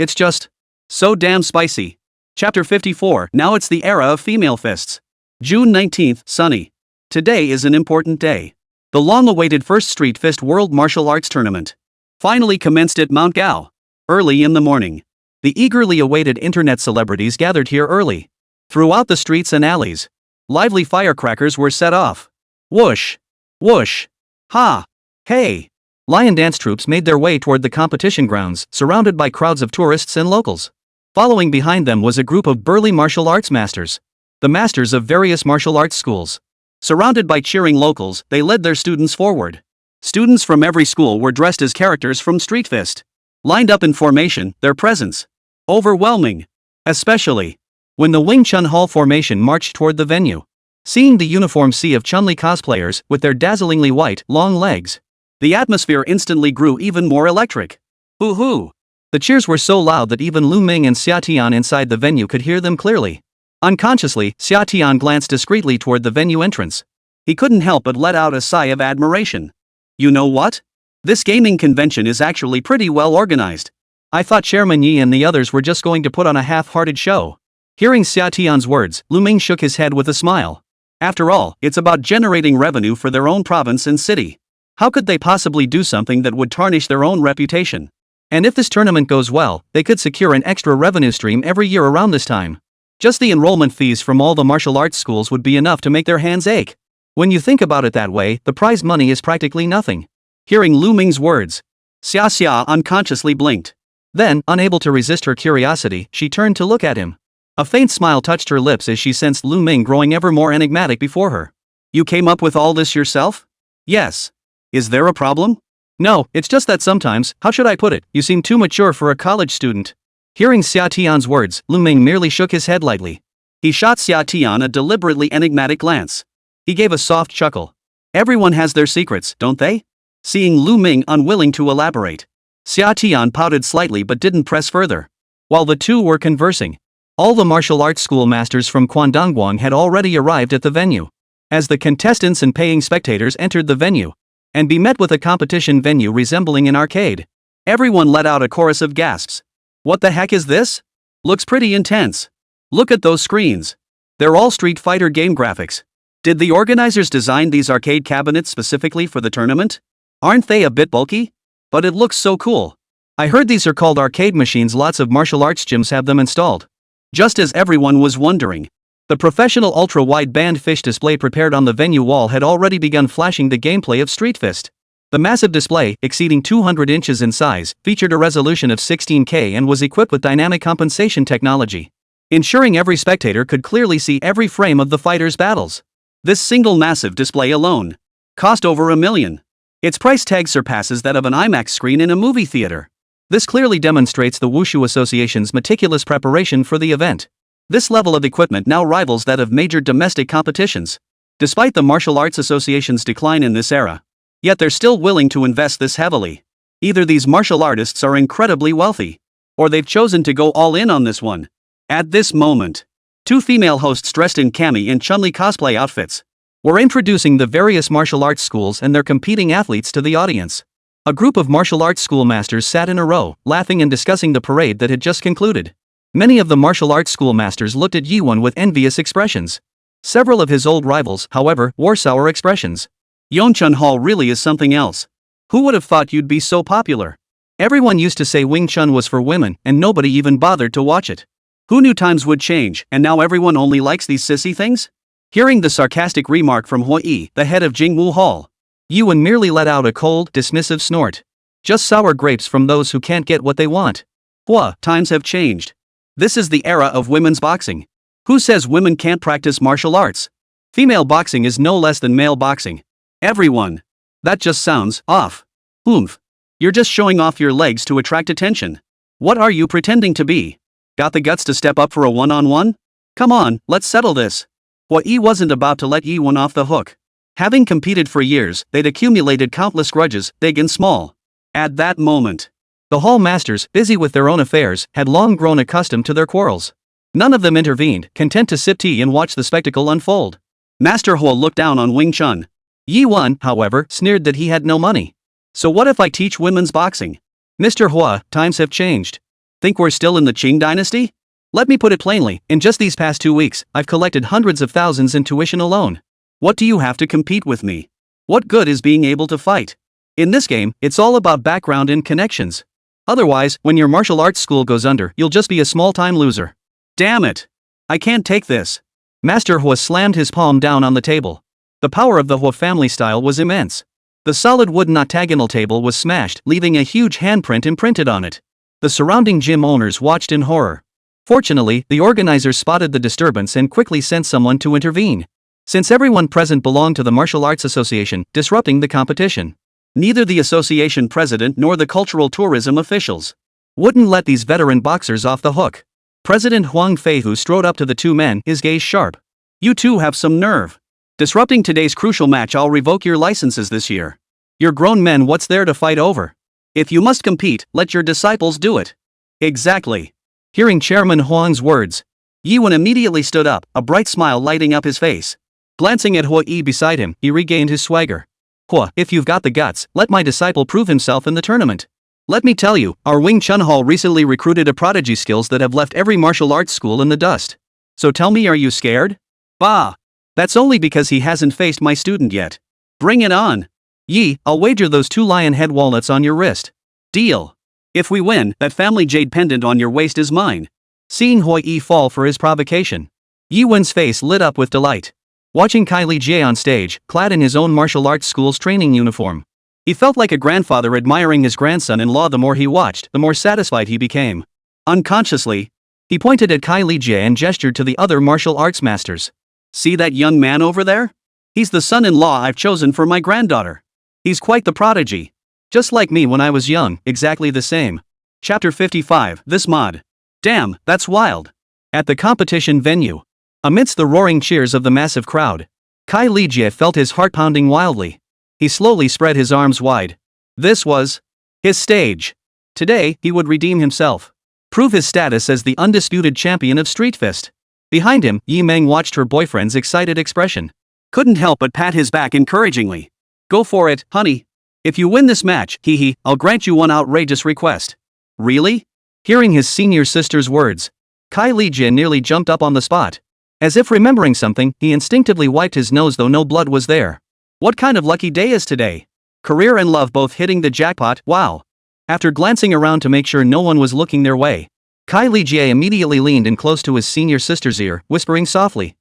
so damn spicy. Chapter 54, now it's the era of female fists. June 19th, sunny. Today is an important day. The long-awaited First Street Fist World Martial Arts Tournament finally commenced at Mount Gao. Early in the morning, the eagerly awaited internet celebrities gathered here early. Throughout the streets and alleys, lively firecrackers were set off. Whoosh! Whoosh! Ha! Hey! Lion dance troops made their way toward the competition grounds, surrounded by crowds of tourists and locals. Following behind them was a group of burly martial arts masters, the masters of various martial arts schools. Surrounded by cheering locals, they led their students forward. Students from every school were dressed as characters from Street Fist. Lined up in formation, their presence. Overwhelming. Especially when the Wing Chun Hall formation marched toward the venue. Seeing the uniformed sea of Chun-Li cosplayers with their dazzlingly white, long legs, the atmosphere instantly grew even more electric. Hoo-hoo! The cheers were so loud that even Lù Ming and Xià Tiān inside the venue could hear them clearly. Unconsciously, Xià Tiān glanced discreetly toward the venue entrance. He couldn't help but let out a sigh of admiration. You know what? This gaming convention is actually pretty well organized. I thought Chairman Yi and the others were just going to put on a half-hearted show. Hearing Xià Tiān's words, Lù Ming shook his head with a smile. After all, it's about generating revenue for their own province and city. How could they possibly do something that would tarnish their own reputation? And if this tournament goes well, they could secure an extra revenue stream every year around this time. Just the enrollment fees from all the martial arts schools would be enough to make their hands ache. When you think about it that way, the prize money is practically nothing. Hearing Lù Ming's words, Xià unconsciously blinked. Then, unable to resist her curiosity, she turned to look at him. A faint smile touched her lips as she sensed Lù Ming growing ever more enigmatic before her. You came up with all this yourself? Yes. Is there a problem? No, it's just that sometimes, how should I put it, you seem too mature for a college student. Hearing Xià Tiān's words, Lù Ming merely shook his head lightly. He shot Xià Tiān a deliberately enigmatic glance. He gave a soft chuckle. Everyone has their secrets, don't they? Seeing Lù Ming unwilling to elaborate, Xià Tiān pouted slightly but didn't press further. While the two were conversing, all the martial arts school masters from Guangdong had already arrived at the venue. As the contestants and paying spectators entered the venue, and be met with a competition venue resembling an arcade, everyone let out a chorus of gasps. What the heck is this? Looks pretty intense. Look at those screens. They're all Street Fighter game graphics. Did the organizers design these arcade cabinets specifically for the tournament? Aren't they a bit bulky? But it looks so cool. I heard these are called arcade machines. Lots of martial arts gyms have them installed. Just as everyone was wondering, the professional ultra-wide-band fish display prepared on the venue wall had already begun flashing the gameplay of Street Fist. The massive display, exceeding 200 inches in size, featured a resolution of 16K and was equipped with dynamic compensation technology, ensuring every spectator could clearly see every frame of the fighters' battles. This single massive display alone cost over $1 million. Its price tag surpasses that of an IMAX screen in a movie theater. This clearly demonstrates the Wushu Association's meticulous preparation for the event. This level of equipment now rivals that of major domestic competitions. Despite the Martial Arts Association's decline in this era, yet they're still willing to invest this heavily. Either these martial artists are incredibly wealthy, or they've chosen to go all in on this one. At this moment, two female hosts dressed in kami and Chun-Li cosplay outfits were introducing the various martial arts schools and their competing athletes to the audience. A group of martial arts school masters sat in a row, laughing and discussing the parade that had just concluded. Many of the martial arts school masters looked at Yiwon with envious expressions. Several of his old rivals, however, wore sour expressions. Yongchun Hall really is something else. Who would have thought you'd be so popular? Everyone used to say Wing Chun was for women, and nobody even bothered to watch it. Who knew times would change, and now everyone only likes these sissy things? Hearing the sarcastic remark from Hua Yi, the head of Jingwu Hall, Yiwon merely let out a cold, dismissive snort. Just sour grapes from those who can't get what they want. Hua, times have changed. This is the era of women's boxing. Who says women can't practice martial arts? Female boxing is no less than male boxing. Everyone. That just sounds off. Oomph. You're just showing off your legs to attract attention. What are you pretending to be? Got the guts to step up for a one-on-one? Come on, let's settle this. Hua Yi wasn't about to let Yiwon off the hook. Having competed for years, they'd accumulated countless grudges, big and small. At that moment, the hall masters, busy with their own affairs, had long grown accustomed to their quarrels. None of them intervened, content to sip tea and watch the spectacle unfold. Master Hua looked down on Wing Chun. Yiwon, however, sneered that he had no money. So what if I teach women's boxing? Mr. Hua, times have changed. Think we're still in the Qing dynasty? Let me put it plainly, in just these past 2 weeks, I've collected hundreds of thousands in tuition alone. What do you have to compete with me? What good is being able to fight? In this game, it's all about background and connections. Otherwise, when your martial arts school goes under, you'll just be a small-time loser. Damn it! I can't take this. Master Hua slammed his palm down on the table. The power of the Hua family style was immense. The solid wooden octagonal table was smashed, leaving a huge handprint imprinted on it. The surrounding gym owners watched in horror. Fortunately, the organizers spotted the disturbance and quickly sent someone to intervene, since everyone present belonged to the Martial Arts Association, disrupting the competition. Neither the association president nor the cultural tourism officials wouldn't let these veteran boxers off the hook. President Huang Fei, who strode up to the two men, his gaze sharp. You two have some nerve. Disrupting today's crucial match, I'll revoke your licenses this year. You're grown men, what's there to fight over? If you must compete, let your disciples do it. Exactly. Hearing Chairman Huang's words, Yi Wen immediately stood up, a bright smile lighting up his face. Glancing at Hua Yi beside him, he regained his swagger. Hua, if you've got the guts, let my disciple prove himself in the tournament. Let me tell you, our Wing Chun Hall recently recruited a prodigy skills that have left every martial arts school in the dust. So tell me, are you scared? Bah! That's only because he hasn't faced my student yet. Bring it on. Yi, I'll wager those 2 lion head walnuts on your wrist. Deal. If we win, that family jade pendant on your waist is mine. Seeing Hua Yi fall for his provocation, Yi Wen's face lit up with delight. Watching Kai Li Jie on stage, clad in his own martial arts school's training uniform, he felt like a grandfather admiring his grandson-in-law. The more he watched, the more satisfied he became. Unconsciously, he pointed at Kai Li Jie and gestured to the other martial arts masters. See that young man over there? He's the son-in-law I've chosen for my granddaughter. He's quite the prodigy. Just like me when I was young, exactly the same. Chapter 55, This Mod. Damn, that's wild. At the competition venue, amidst the roaring cheers of the massive crowd, Kai Li Jie felt his heart pounding wildly. He slowly spread his arms wide. This was his stage. Today, he would redeem himself. Prove his status as the undisputed champion of Street Fist. Behind him, Yi Meng watched her boyfriend's excited expression. Couldn't help but pat his back encouragingly. Go for it, honey. If you win this match, I'll grant you one outrageous request. Really? Hearing his senior sister's words, Kai Li Jie nearly jumped up on the spot. As if remembering something, he instinctively wiped his nose though no blood was there. What kind of lucky day is today? Career and love both hitting the jackpot, wow. After glancing around to make sure no one was looking their way, Kai Li Jie immediately leaned in close to his senior sister's ear, whispering softly.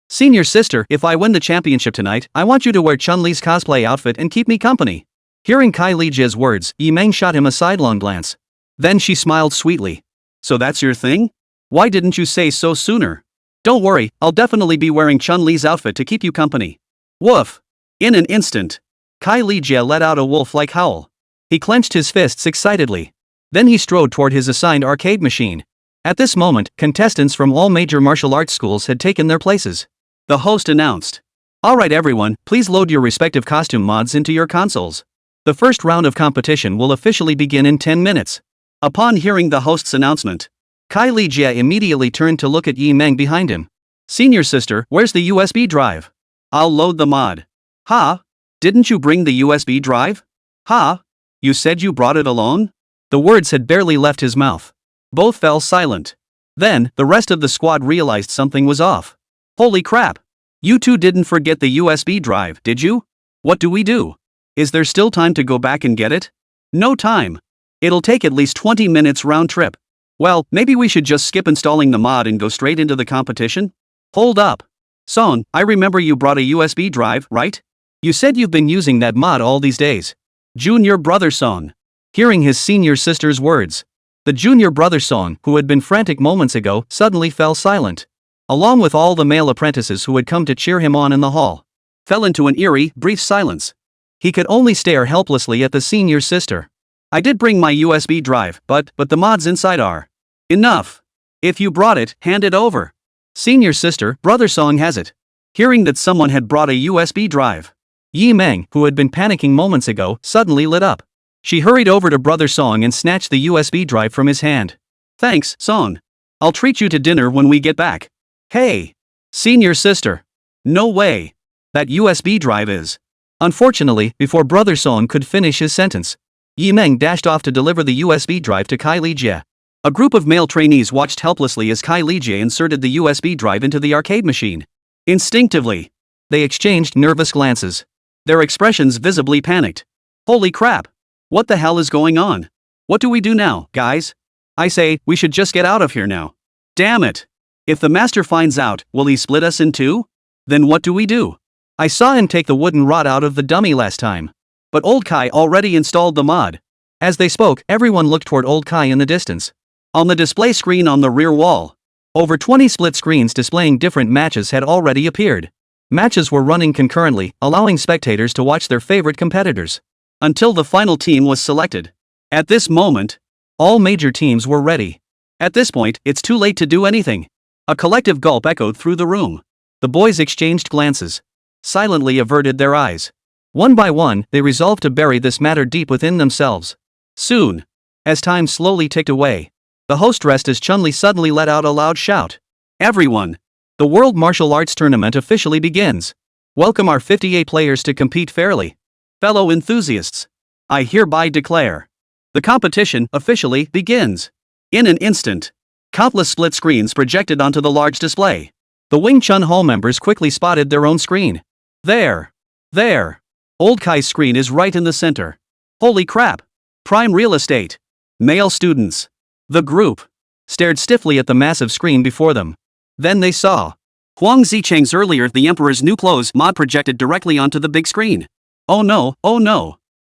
Senior sister, if I win the championship tonight, I want you to wear Chun-Li's cosplay outfit and keep me company. Hearing Kai Li Jie's words, Yi Meng shot him a sidelong glance. Then she smiled sweetly. So that's your thing? Why didn't you say so sooner? Don't worry, I'll definitely be wearing Chun-Li's outfit to keep you company. Woof. In an instant, Kai Li Jie let out a wolf-like howl. He clenched his fists excitedly. Then he strode toward his assigned arcade machine. At this moment, contestants from all major martial arts schools had taken their places. The host announced. Alright everyone, please load your respective costume mods into your consoles. The first round of competition will officially begin in 10 minutes. Upon hearing the host's announcement, Kai Li Jie immediately turned to look at Yi Meng behind him. Senior sister, where's the USB drive? I'll load the mod. Ha? Didn't you bring the USB drive? Ha? You said you brought it alone? The words had barely left his mouth. Both fell silent. Then, the rest of the squad realized something was off. Holy crap! You two didn't forget the USB drive, did you? What do we do? Is there still time to go back and get it? No time. It'll take at least 20 minutes round trip. Well, maybe we should just skip installing the mod and go straight into the competition? Hold up. Son, I remember you brought a USB drive, right? You said you've been using that mod all these days. Junior brother Son. Hearing his senior sister's words, the junior brother Son, who had been frantic moments ago, suddenly fell silent. Along with all the male apprentices who had come to cheer him on in the hall, fell into an eerie, brief silence. He could only stare helplessly at the senior sister. I did bring my USB drive, but the mods inside are. Enough. If you brought it, hand it over. Senior sister, brother Song has it. Hearing that someone had brought a USB drive, Yi Meng, who had been panicking moments ago, suddenly lit up. She hurried over to brother Song and snatched the USB drive from his hand. Thanks, Song. I'll treat you to dinner when we get back. Hey! Senior sister. No way. That USB drive is. Unfortunately, before brother Song could finish his sentence, Yi Meng dashed off to deliver the USB drive to Kai Li Jie. A group of male trainees watched helplessly as Kai Li Jie inserted the USB drive into the arcade machine. Instinctively, they exchanged nervous glances. Their expressions visibly panicked. Holy crap! What the hell is going on? What do we do now, guys? I say, we should just get out of here now. Damn it! If the master finds out, will he split us in two? Then what do we do? I saw him take the wooden rod out of the dummy last time. But old Kai already installed the mod. As they spoke, everyone looked toward old Kai in the distance. On the display screen on the rear wall, over 20 split screens displaying different matches had already appeared. Matches were running concurrently, allowing spectators to watch their favorite competitors. Until the final team was selected. At this moment, all major teams were ready. At this point, it's too late to do anything. A collective gulp echoed through the room. The boys exchanged glances, silently averted their eyes. One by one, they resolved to bury this matter deep within themselves. Soon, as time slowly ticked away, the host dressed as Chun-Li suddenly let out a loud shout. Everyone! The World Martial Arts Tournament officially begins. Welcome our 58 players to compete fairly. Fellow enthusiasts, I hereby declare, the competition officially begins. In an instant, countless split screens projected onto the large display. The Wing Chun Hall members quickly spotted their own screen. There! Old Kai's screen is right in the center. Holy crap! Prime real estate. Male students. The group stared stiffly at the massive screen before them. Then they saw Huang Zicheng's earlier The Emperor's New Clothes mod projected directly onto the big screen. Oh no!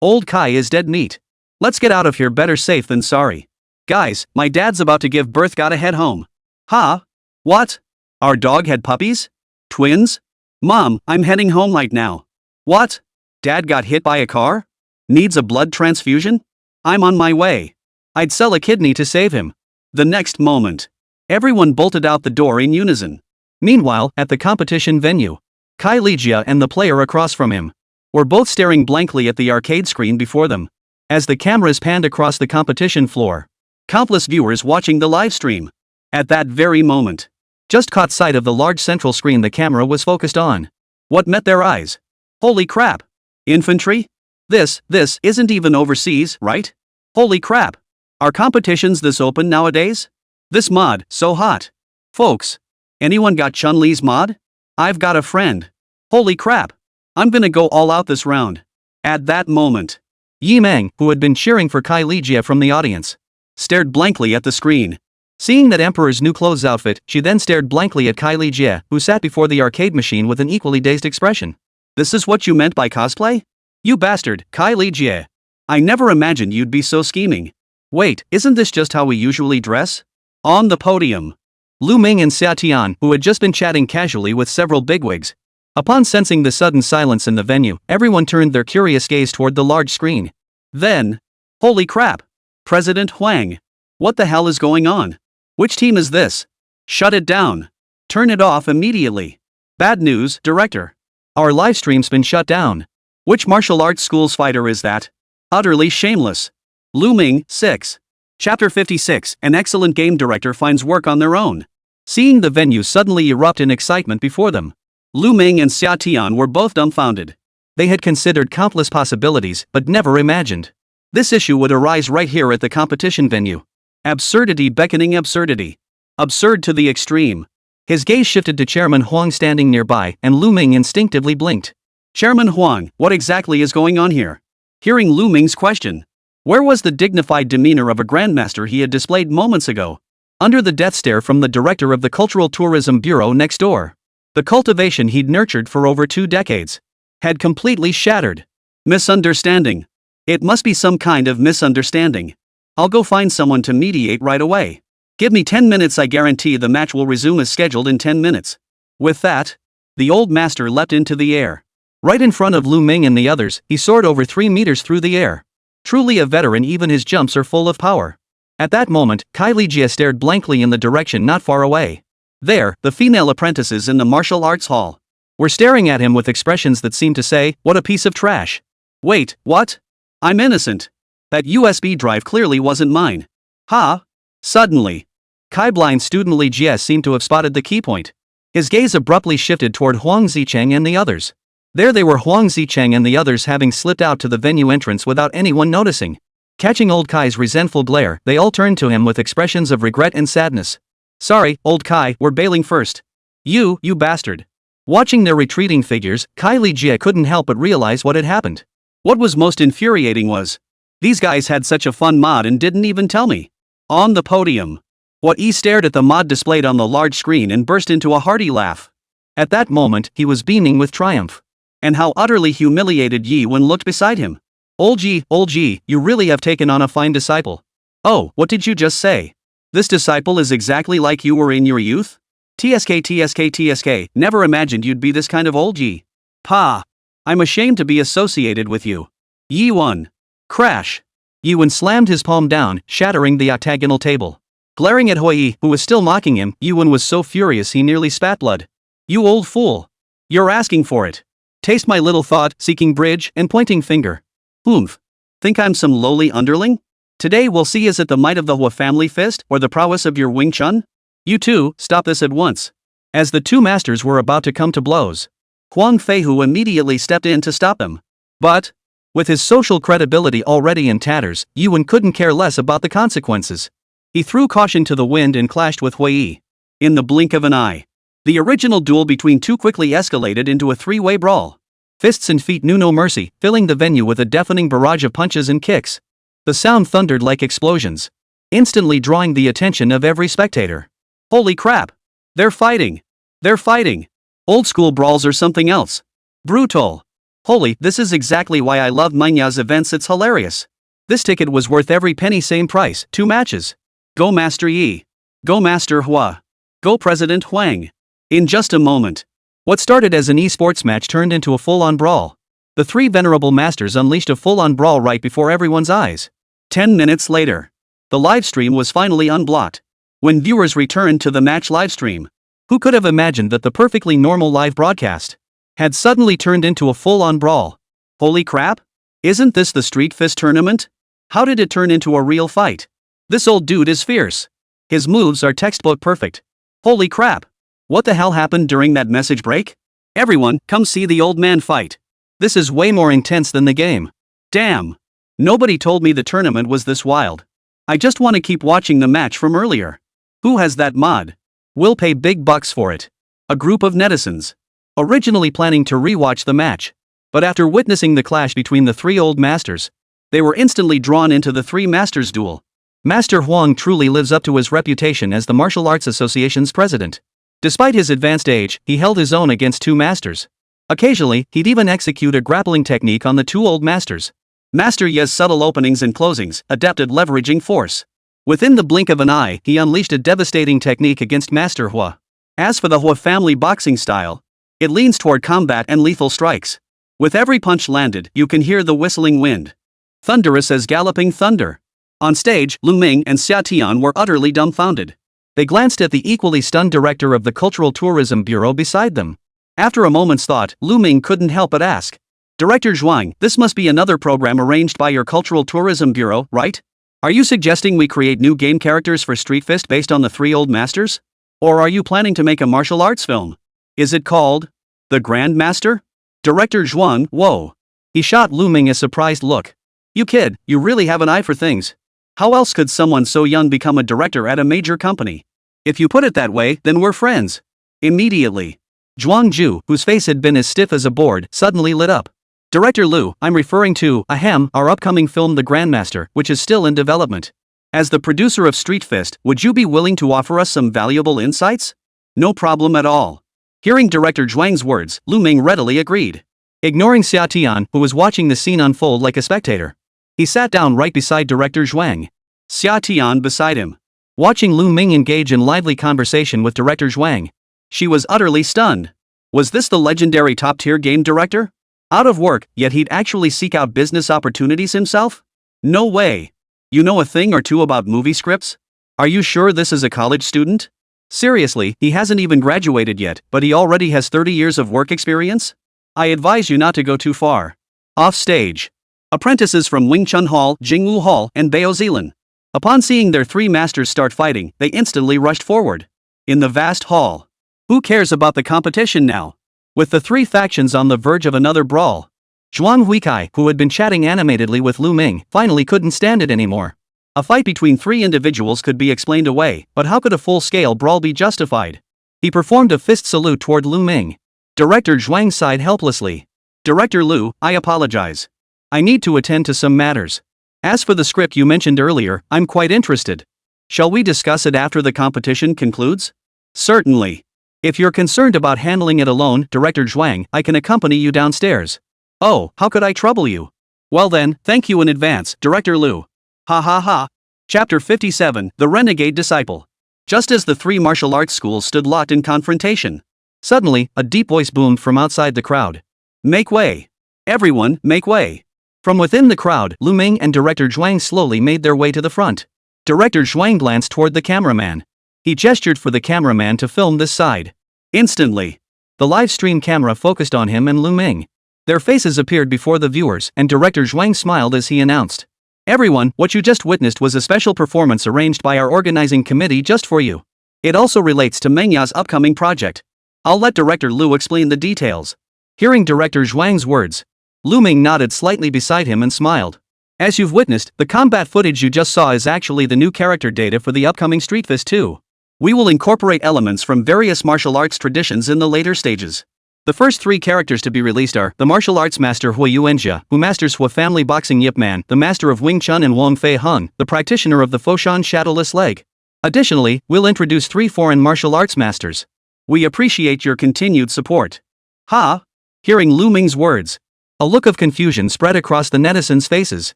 Old Kai is dead meat. Let's get out of here, better safe than sorry. Guys, my dad's about to give birth, gotta head home. Huh? What? Our dog had puppies? Twins? Mom, I'm heading home right now. What? Dad got hit by a car? Needs a blood transfusion? I'm on my way. I'd sell a kidney to save him. The next moment, everyone bolted out the door in unison. Meanwhile, at the competition venue, Kai Lijia and the player across from him were both staring blankly at the arcade screen before them. As the cameras panned across the competition floor, countless viewers watching the live stream, at that very moment, just caught sight of the large central screen the camera was focused on. What met their eyes? Holy crap! Infantry? This isn't even overseas, right? Holy crap! Are competitions this open nowadays? This mod, so hot. Folks, anyone got Chun-Li's mod? I've got a friend. Holy crap! I'm gonna go all out this round. At that moment, Yi Meng, who had been cheering for Kai Lijia from the audience, stared blankly at the screen. Seeing that Emperor's New Clothes outfit, she then stared blankly at Kai Lijia, who sat before the arcade machine with an equally dazed expression. This is what you meant by cosplay? You bastard, Kai Lijia. I never imagined you'd be so scheming. Wait, isn't this just how we usually dress? On the podium, Lù Ming and Xià Tiān, who had just been chatting casually with several bigwigs. Upon sensing the sudden silence in the venue, everyone turned their curious gaze toward the large screen. Then, holy crap! President Huang. What the hell is going on? Which team is this? Shut it down. Turn it off immediately. Bad news, director. Our live stream's been shut down. Which martial arts school's fighter is that? Utterly shameless. Lù Ming, 6. Chapter 56, an excellent game director finds work on their own. Seeing the venue suddenly erupt in excitement before them, Lù Ming and Xià Tiān were both dumbfounded. They had considered countless possibilities, but never imagined this issue would arise right here at the competition venue. Absurdity beckoning absurdity. Absurd to the extreme. His gaze shifted to Chairman Huang standing nearby, and Lù Ming instinctively blinked. Chairman Huang, what exactly is going on here? Hearing Lù Ming's question, where was the dignified demeanor of a grandmaster he had displayed moments ago? Under the death stare from the director of the Cultural Tourism Bureau next door. The cultivation he'd nurtured for over 2 decades had completely shattered. Misunderstanding. It must be some kind of misunderstanding. I'll go find someone to mediate right away. Give me 10 minutes, I guarantee the match will resume as scheduled in 10 minutes. With that, the old master leapt into the air. Right in front of Lù Ming and the others, he soared over 3 meters through the air. Truly a veteran, even his jumps are full of power. At that moment, Kai Lijia stared blankly in the direction not far away. There, the female apprentices in the martial arts hall were staring at him with expressions that seemed to say, "What a piece of trash." Wait, what? I'm innocent. That USB drive clearly wasn't mine. Huh? Suddenly, Kai blind student Lijia seemed to have spotted the key point. His gaze abruptly shifted toward Huang Zicheng and the others. There they were, Huang Zicheng and the others having slipped out to the venue entrance without anyone noticing. Catching old Kai's resentful glare, they all turned to him with expressions of regret and sadness. Sorry, old Kai, we're bailing first. You bastard. Watching their retreating figures, Kai Lijia couldn't help but realize what had happened. What was most infuriating was, these guys had such a fun mod and didn't even tell me. On the podium, What Yi stared at the mod displayed on the large screen and burst into a hearty laugh. At that moment, he was beaming with triumph. And how utterly humiliated Yi when looked beside him. Old Yi, you really have taken on a fine disciple. Oh, what did you just say? This disciple is exactly like you were in your youth? TSK, never imagined you'd be this kind of old Yi. Pa. I'm ashamed to be associated with you. Yi won. Crash. Yiwen slammed his palm down, shattering the octagonal table. Glaring at Hui, who was still mocking him, Yiwen was so furious he nearly spat blood. You old fool. You're asking for it. Taste my little thought-seeking bridge and pointing finger. Oomph. Think I'm some lowly underling? Today we'll see is it the might of the Hua family fist or the prowess of your Wing Chun? You two, stop this at once. As the two masters were about to come to blows, Huang Feihu immediately stepped in to stop them. But, with his social credibility already in tatters, Yiwen couldn't care less about the consequences. He threw caution to the wind and clashed with Hui. In the blink of an eye, the original duel between two quickly escalated into a three-way brawl. Fists and feet knew no mercy, filling the venue with a deafening barrage of punches and kicks. The sound thundered like explosions, instantly drawing the attention of every spectator. Holy crap! They're fighting! They're fighting! Old school brawls are something else. Brutal! Holy, this is exactly why I love Manhwa's events, it's hilarious. This ticket was worth every penny, same price, 2 matches. Go Master Yi. Go Master Hua. Go President Huang. In just a moment, what started as an esports match turned into a full-on brawl. The three venerable masters unleashed a full-on brawl right before everyone's eyes. 10 minutes later, the livestream was finally unblocked. When viewers returned to the match livestream, who could have imagined that the perfectly normal live broadcast had suddenly turned into a full-on brawl? Holy crap! Isn't this the Street Fist tournament? How did it turn into a real fight? This old dude is fierce. His moves are textbook perfect. Holy crap! What the hell happened during that message break? Everyone, come see the old man fight. This is way more intense than the game. Damn! Nobody told me the tournament was this wild. I just want to keep watching the match from earlier. Who has that mod? We'll pay big bucks for it. A group of netizens, originally planning to rewatch the match, but after witnessing the clash between the three old masters, they were instantly drawn into the three masters duel. Master Huang truly lives up to his reputation as the Martial Arts Association's president. Despite his advanced age, he held his own against two masters. Occasionally, he'd even execute a grappling technique on the two old masters. Master Ye's subtle openings and closings, adept at leveraging force. Within the blink of an eye, he unleashed a devastating technique against Master Hua. As for the Hua family boxing style, it leans toward combat and lethal strikes. With every punch landed, you can hear the whistling wind, thunderous as galloping thunder. On stage, Lù Ming and Xià Tiān were utterly dumbfounded. They glanced at the equally stunned director of the Cultural Tourism Bureau beside them. After a moment's thought, Lù Ming couldn't help but ask, Director Zhuang, this must be another program arranged by your Cultural Tourism Bureau, right? Are you suggesting we create new game characters for Street Fist based on the three old masters? Or are you planning to make a martial arts film? Is it called The Grand Master? Director Zhuang, whoa. He shot Lù Ming a surprised look. You kid, you really have an eye for things. How else could someone so young become a director at a major company? If you put it that way, then we're friends. Immediately, Zhuang Zhu, whose face had been as stiff as a board, suddenly lit up. Director Lù, I'm referring to, our upcoming film The Grandmaster, which is still in development. As the producer of Street Fist, would you be willing to offer us some valuable insights? No problem at all. Hearing Director Zhuang's words, Lù Ming readily agreed. Ignoring Xià Tiān, who was watching the scene unfold like a spectator, he sat down right beside Director Zhuang. Xià Tiān beside him, watching Lù Ming engage in lively conversation with Director Zhuang. She was utterly stunned. Was this the legendary top-tier game director? Out of work, yet he'd actually seek out business opportunities himself? No way. You know a thing or two about movie scripts? Are you sure this is a college student? Seriously, he hasn't even graduated yet, but he already has 30 years of work experience? I advise you not to go too far. Off stage, apprentices from Wing Chun Hall, Jingwu Hall, and Bao Zealand. Upon seeing their three masters start fighting, they instantly rushed forward. In the vast hall, who cares about the competition now? With the three factions on the verge of another brawl, Zhuang Huikai, who had been chatting animatedly with Lù Ming, finally couldn't stand it anymore. A fight between three individuals could be explained away, but how could a full-scale brawl be justified? He performed a fist salute toward Lù Ming. Director Zhuang sighed helplessly. Director Lù, I apologize. I need to attend to some matters. As for the script you mentioned earlier, I'm quite interested. Shall we discuss it after the competition concludes? Certainly. If you're concerned about handling it alone, Director Zhuang, I can accompany you downstairs. Oh, how could I trouble you? Well then, thank you in advance, Director Lù. Ha ha ha. Chapter 57, The Renegade Disciple. just as the three martial arts schools stood locked in confrontation. Suddenly, a deep voice boomed from outside the crowd. Make way! Everyone, make way! From within the crowd, Lù Ming and Director Zhuang slowly made their way to the front. Director Zhuang glanced toward the cameraman. He gestured for the cameraman to film this side. Instantly, the live stream camera focused on him and Lù Ming. Their faces appeared before the viewers, and Director Zhuang smiled as he announced, "Everyone, what you just witnessed was a special performance arranged by our organizing committee just for you. It also relates to Mengya's upcoming project. I'll let Director Lù explain the details." Hearing Director Zhuang's words, Lù Ming nodded slightly beside him and smiled. "As you've witnessed, the combat footage you just saw is actually the new character data for the upcoming Street Fist 2. We will incorporate elements from various martial arts traditions in the later stages. The first three characters to be released are the martial arts master Hui Yuanjia, who masters Sia Family Boxing Yip Man, the master of Wing Chun and Wang Fei Hung, the practitioner of the Foshan Shadowless Leg. Additionally, we'll introduce 3 foreign martial arts masters. We appreciate your continued support." Ha! Hearing Lù Ming's words, a look of confusion spread across the netizens' faces.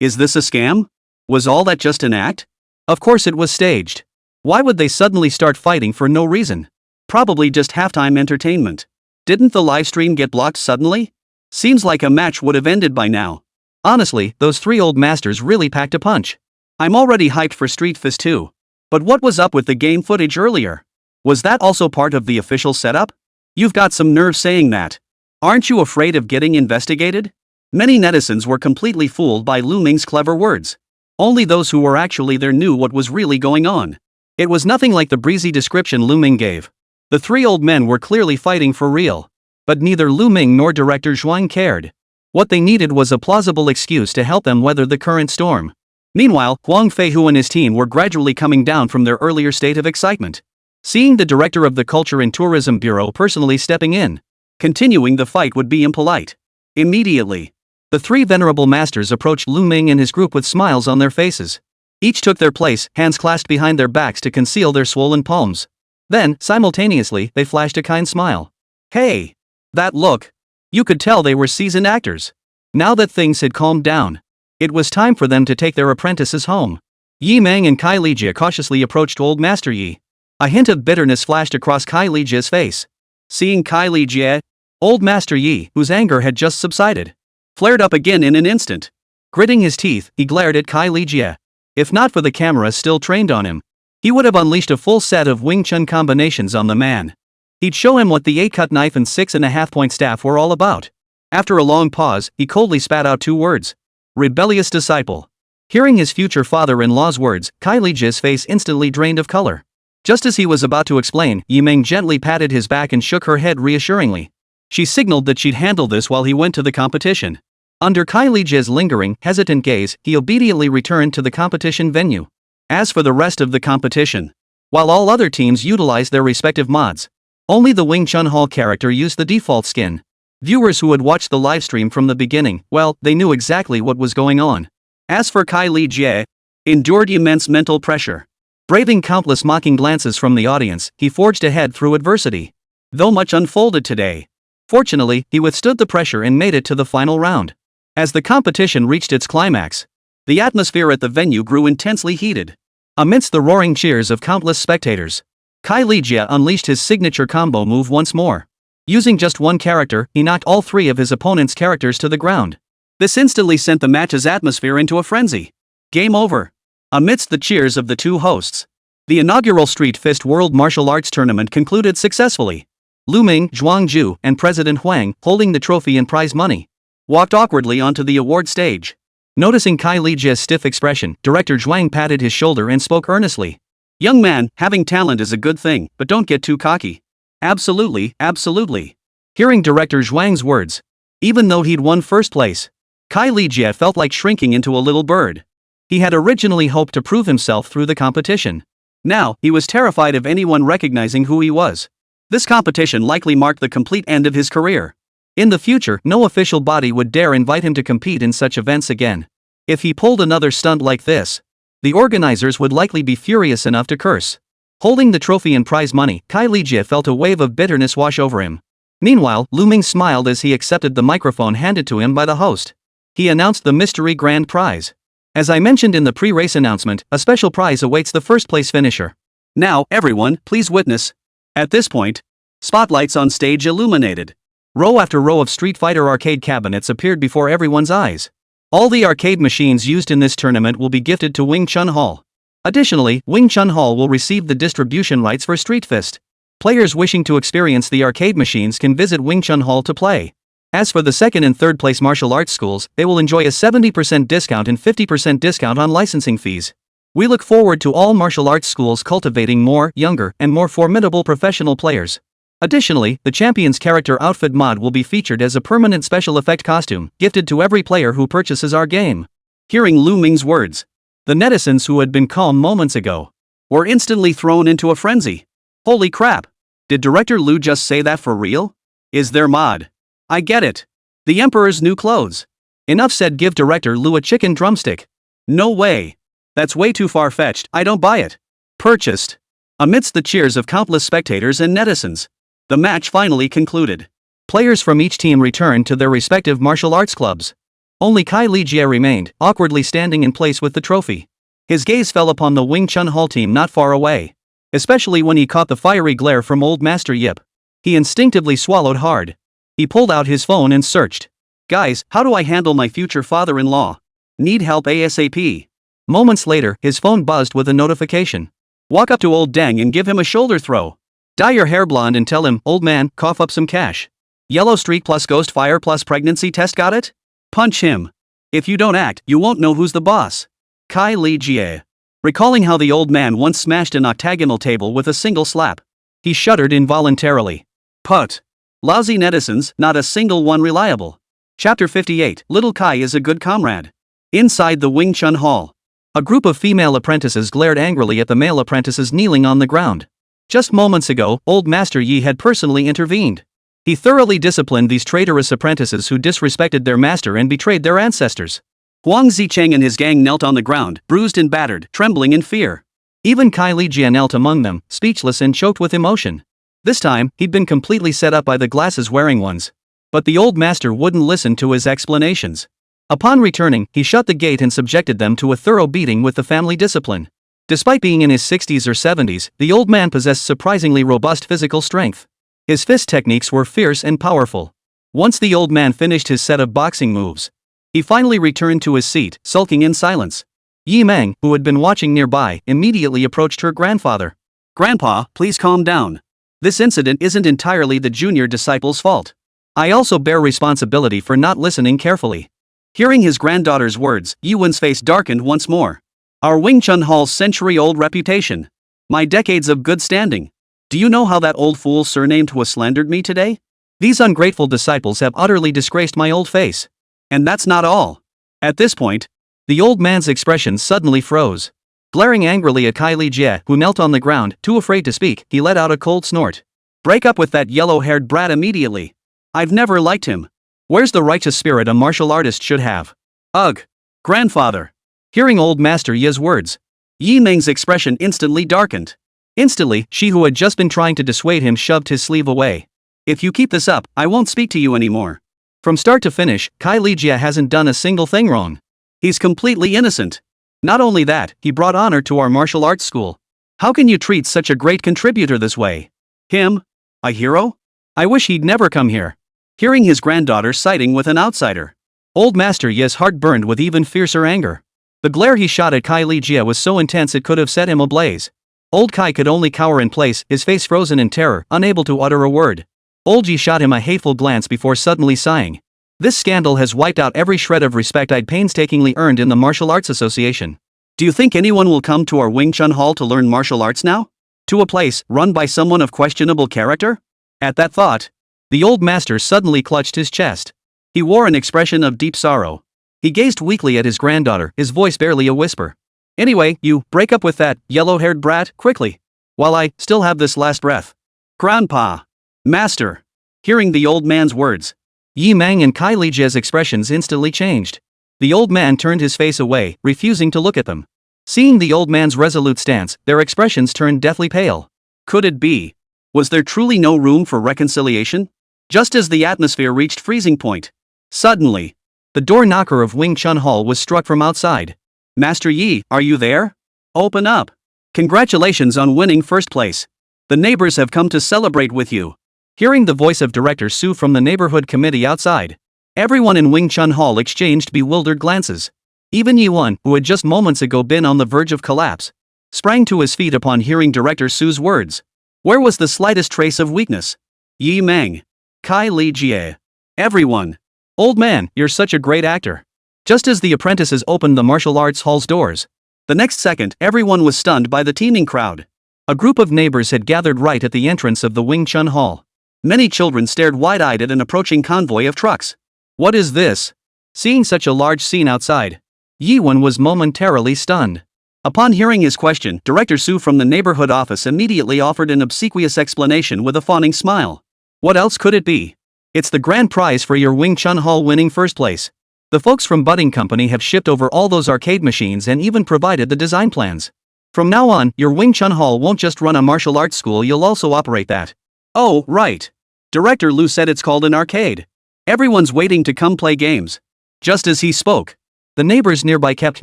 Is this a scam? Was all that just an act? Of course it was staged. Why would they suddenly start fighting for no reason? Probably just halftime entertainment. Didn't the livestream get blocked suddenly? Seems like a match would have ended by now. Honestly, those 3 old masters really packed a punch. I'm already hyped for Street Fist 2. But what was up with the game footage earlier? Was that also part of the official setup? You've got some nerve saying that. Aren't you afraid of getting investigated? Many netizens were completely fooled by Lù Ming's clever words. Only those who were actually there knew what was really going on. It was nothing like the breezy description Lù Ming gave. The 3 old men were clearly fighting for real. But neither Lù Ming nor Director Zhuang cared. What they needed was a plausible excuse to help them weather the current storm. Meanwhile, Wang Feihu and his team were gradually coming down from their earlier state of excitement. Seeing the director of the Culture and Tourism Bureau personally stepping in, continuing the fight would be impolite. Immediately, the 3 venerable masters approached Lù Ming and his group with smiles on their faces. Each took their place, hands clasped behind their backs to conceal their swollen palms. Then, simultaneously, they flashed a kind smile. Hey! That look! You could tell they were seasoned actors. Now that things had calmed down, it was time for them to take their apprentices home. Yi Meng and Kai Lijia cautiously approached Old Master Yi. A hint of bitterness flashed across Kai Lijia's face. Seeing Kai Lijia, Old Master Yi, whose anger had just subsided, flared up again in an instant. Gritting his teeth, he glared at Kai Lijia. If not for the cameras still trained on him, he would have unleashed a full set of Wing Chun combinations on the man. He'd show him what the 8-cut knife and 6.5-point staff were all about. After a long pause, he coldly spat out 2 words. Rebellious disciple. Hearing his future father-in-law's words, Kai Lijia's face instantly drained of color. Just as he was about to explain, Yi Meng gently patted his back and shook her head reassuringly. She signaled that she'd handle this while he went to the competition. Under Kai Lijia's lingering, hesitant gaze, he obediently returned to the competition venue. As for the rest of the competition, while all other teams utilized their respective mods, only the Wing Chun Hall character used the default skin. Viewers who had watched the livestream from the beginning, well, they knew exactly what was going on. As for Kai Lijia, endured immense mental pressure. Braving countless mocking glances from the audience, he forged ahead through adversity. Though much unfolded today, fortunately, he withstood the pressure and made it to the final round. As the competition reached its climax, the atmosphere at the venue grew intensely heated. Amidst the roaring cheers of countless spectators, Kai Lijia unleashed his signature combo move once more. Using just one character, he knocked all 3 of his opponent's characters to the ground. This instantly sent the match's atmosphere into a frenzy. Game over. Amidst the cheers of the 2 hosts, the inaugural Street Fist World Martial Arts Tournament concluded successfully. Lù Ming, Zhuang Zhu, and President Huang, holding the trophy and prize money, walked awkwardly onto the award stage. Noticing Kai Lijia's stiff expression, Director Zhuang patted his shoulder and spoke earnestly. Young man, having talent is a good thing, but don't get too cocky. Absolutely, absolutely. Hearing Director Zhuang's words, even though he'd won first place, Kai Lijia felt like shrinking into a little bird. He had originally hoped to prove himself through the competition. Now, he was terrified of anyone recognizing who he was. This competition likely marked the complete end of his career. In the future, no official body would dare invite him to compete in such events again. If he pulled another stunt like this, the organizers would likely be furious enough to curse. Holding the trophy and prize money, Kai Lijia felt a wave of bitterness wash over him. Meanwhile, Lù Ming smiled as he accepted the microphone handed to him by the host. He announced the mystery grand prize. As I mentioned in the pre-race announcement, a special prize awaits the first-place finisher. Now, everyone, please witness. At this point, spotlights on stage illuminated. Row after row of Street Fighter arcade cabinets appeared before everyone's eyes. All the arcade machines used in this tournament will be gifted to Wing Chun Hall. Additionally, Wing Chun Hall will receive the distribution rights for Street Fist. Players wishing to experience the arcade machines can visit Wing Chun Hall to play. As for the second and third place martial arts schools, they will enjoy a 70% discount and 50% discount on licensing fees. We look forward to all martial arts schools cultivating more, younger, and more formidable professional players. Additionally, the champion's character outfit mod will be featured as a permanent special effect costume, gifted to every player who purchases our game. Hearing Lù Ming's words, the netizens who had been calm moments ago were instantly thrown into a frenzy. Holy crap! Did Director Lù just say that for real? Is there mod? I get it. The Emperor's new clothes. Enough said, give Director Lù a chicken drumstick. No way. That's way too far-fetched, I don't buy it. Purchased. Amidst the cheers of countless spectators and netizens, the match finally concluded. Players from each team returned to their respective martial arts clubs. Only Kai Li Jie remained, awkwardly standing in place with the trophy. His gaze fell upon the Wing Chun Hall team not far away, especially when he caught the fiery glare from Old Master Yip. He instinctively swallowed hard. He pulled out his phone and searched. Guys, how do I handle my future father-in-law? Need help ASAP. Moments later, his phone buzzed with a notification. Walk up to old Deng and give him a shoulder throw. Dye your hair blonde and tell him, old man, cough up some cash. Yellow streak plus ghost fire plus pregnancy test, got it? Punch him. If you don't act, you won't know who's the boss. Kai Li Jie. Recalling how the old man once smashed an octagonal table with a single slap, he shuddered involuntarily. Put. Lousy netizens, not a single one reliable. Chapter 58. Little Kai is a good comrade. Inside the Wing Chun Hall, a group of female apprentices glared angrily at the male apprentices kneeling on the ground. Just moments ago, Old Master Yi had personally intervened. He thoroughly disciplined these traitorous apprentices who disrespected their master and betrayed their ancestors. Huang Zicheng and his gang knelt on the ground, bruised and battered, trembling in fear. Even Kai Li Jie knelt among them, speechless and choked with emotion. This time, he'd been completely set up by the glasses-wearing ones. But the old master wouldn't listen to his explanations. Upon returning, he shut the gate and subjected them to a thorough beating with the family discipline. Despite being in his 60s or 70s, the old man possessed surprisingly robust physical strength. His fist techniques were fierce and powerful. Once the old man finished his set of boxing moves, he finally returned to his seat, sulking in silence. Yi Meng, who had been watching nearby, immediately approached her grandfather. Grandpa, please calm down. This incident isn't entirely the junior disciple's fault. I also bear responsibility for not listening carefully. Hearing his granddaughter's words, Yi Wen's face darkened once more. Our Wing Chun Hall's century-old reputation. My decades of good standing. Do you know how that old fool surnamed was slandered me today? These ungrateful disciples have utterly disgraced my old face. And that's not all. At this point, the old man's expression suddenly froze. Glaring angrily at Kai Li Jie, who knelt on the ground, too afraid to speak, he let out a cold snort. Break up with that yellow-haired brat immediately. I've never liked him. Where's the righteous spirit a martial artist should have? Ugh. Grandfather. Hearing Old Master Yi's words, Yi Meng's expression instantly darkened. Instantly, she who had just been trying to dissuade him shoved his sleeve away. If you keep this up, I won't speak to you anymore. From start to finish, Kai Li Jie hasn't done a single thing wrong. He's completely innocent. Not only that, he brought honor to our martial arts school. How can you treat such a great contributor this way? Him? A hero? I wish he'd never come here. Hearing his granddaughter siding with an outsider, Old Master Yi's heart burned with even fiercer anger. The glare he shot at Kai Li Jie was so intense it could have set him ablaze. Old Kai could only cower in place, his face frozen in terror, unable to utter a word. Old Yi shot him a hateful glance before suddenly sighing. This scandal has wiped out every shred of respect I'd painstakingly earned in the Martial Arts Association. Do you think anyone will come to our Wing Chun Hall to learn martial arts now? To a place run by someone of questionable character? At that thought, the old master suddenly clutched his chest. He wore an expression of deep sorrow. He gazed weakly at his granddaughter, his voice barely a whisper. Anyway, you, break up with that yellow-haired brat, quickly. While I still have this last breath. Grandpa. Master. Hearing the old man's words, Yi Meng and Kai Li Jie's expressions instantly changed. The old man turned his face away, refusing to look at them. Seeing the old man's resolute stance, their expressions turned deathly pale. Could it be? Was there truly no room for reconciliation? Just as the atmosphere reached freezing point, suddenly, the door knocker of Wing Chun Hall was struck from outside. Master Yi, are you there? Open up. Congratulations on winning first place. The neighbors have come to celebrate with you. Hearing the voice of Director Su from the neighborhood committee outside, everyone in Wing Chun Hall exchanged bewildered glances. Even Yi-won, who had just moments ago been on the verge of collapse, sprang to his feet upon hearing Director Su's words. Where was the slightest trace of weakness? Yi Meng. Kai Li Jie. Everyone. Old man, you're such a great actor. Just as the apprentices opened the martial arts hall's doors, the next second everyone was stunned by the teeming crowd. A group of neighbors had gathered right at the entrance of the Wing Chun Hall. Many children stared wide-eyed at an approaching convoy of trucks. What is this? Seeing such a large scene outside, Yi-won was momentarily stunned. Upon hearing his question, Director Su from the neighborhood office immediately offered an obsequious explanation with a fawning smile. What else could it be? It's the grand prize for your Wing Chun Hall winning first place. The folks from Budding Company have shipped over all those arcade machines and even provided the design plans. From now on, your Wing Chun Hall won't just run a martial arts school, you'll also operate that. Oh, right. Director Lù said it's called an arcade. Everyone's waiting to come play games. Just as he spoke, the neighbors nearby kept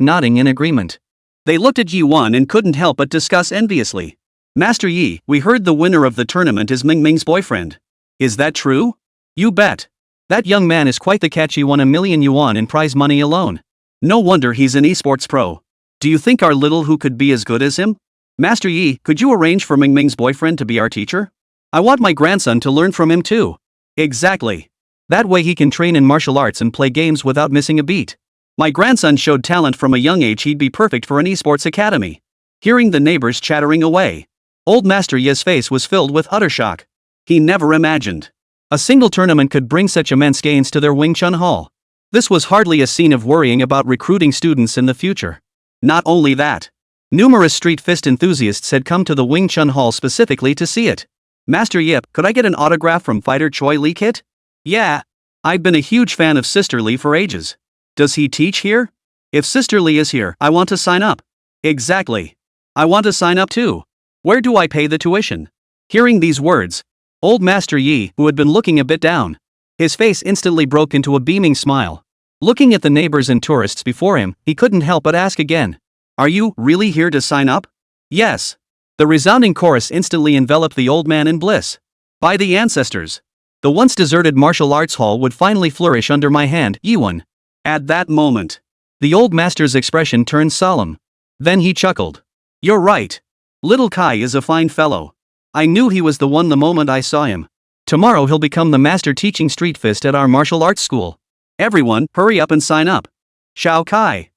nodding in agreement. They looked at Yi-won and couldn't help but discuss enviously. Master Yi, we heard the winner of the tournament is Ming Ming's boyfriend. Is that true? You bet. That young man is quite the catch. He won 1 million yuan in prize money alone. No wonder he's an esports pro. Do you think our little Hu could be as good as him? Master Yi, could you arrange for Ming Ming's boyfriend to be our teacher? I want my grandson to learn from him too. Exactly. That way he can train in martial arts and play games without missing a beat. My grandson showed talent from a young age, he'd be perfect for an esports academy. Hearing the neighbors chattering away, old Master Yi's face was filled with utter shock. He never imagined a single tournament could bring such immense gains to their Wing Chun Hall. This was hardly a scene of worrying about recruiting students in the future. Not only that, numerous street fist enthusiasts had come to the Wing Chun Hall specifically to see it. Master Yip, could I get an autograph from fighter Choi Lee Kit? Yeah. I've been a huge fan of Sister Lee for ages. Does he teach here? If Sister Lee is here, I want to sign up. Exactly. I want to sign up too. Where do I pay the tuition? Hearing these words, old Master Yi, who had been looking a bit down, his face instantly broke into a beaming smile. Looking at the neighbors and tourists before him, he couldn't help but ask again. Are you really here to sign up? Yes. The resounding chorus instantly enveloped the old man in bliss. By the ancestors, the once deserted martial arts hall would finally flourish under my hand, Yi-won. At that moment, the old master's expression turned solemn. Then he chuckled. You're right. Little Kai is a fine fellow. I knew he was the one the moment I saw him. Tomorrow he'll become the master teaching street fist at our martial arts school. Everyone, hurry up and sign up. Xiao Kai,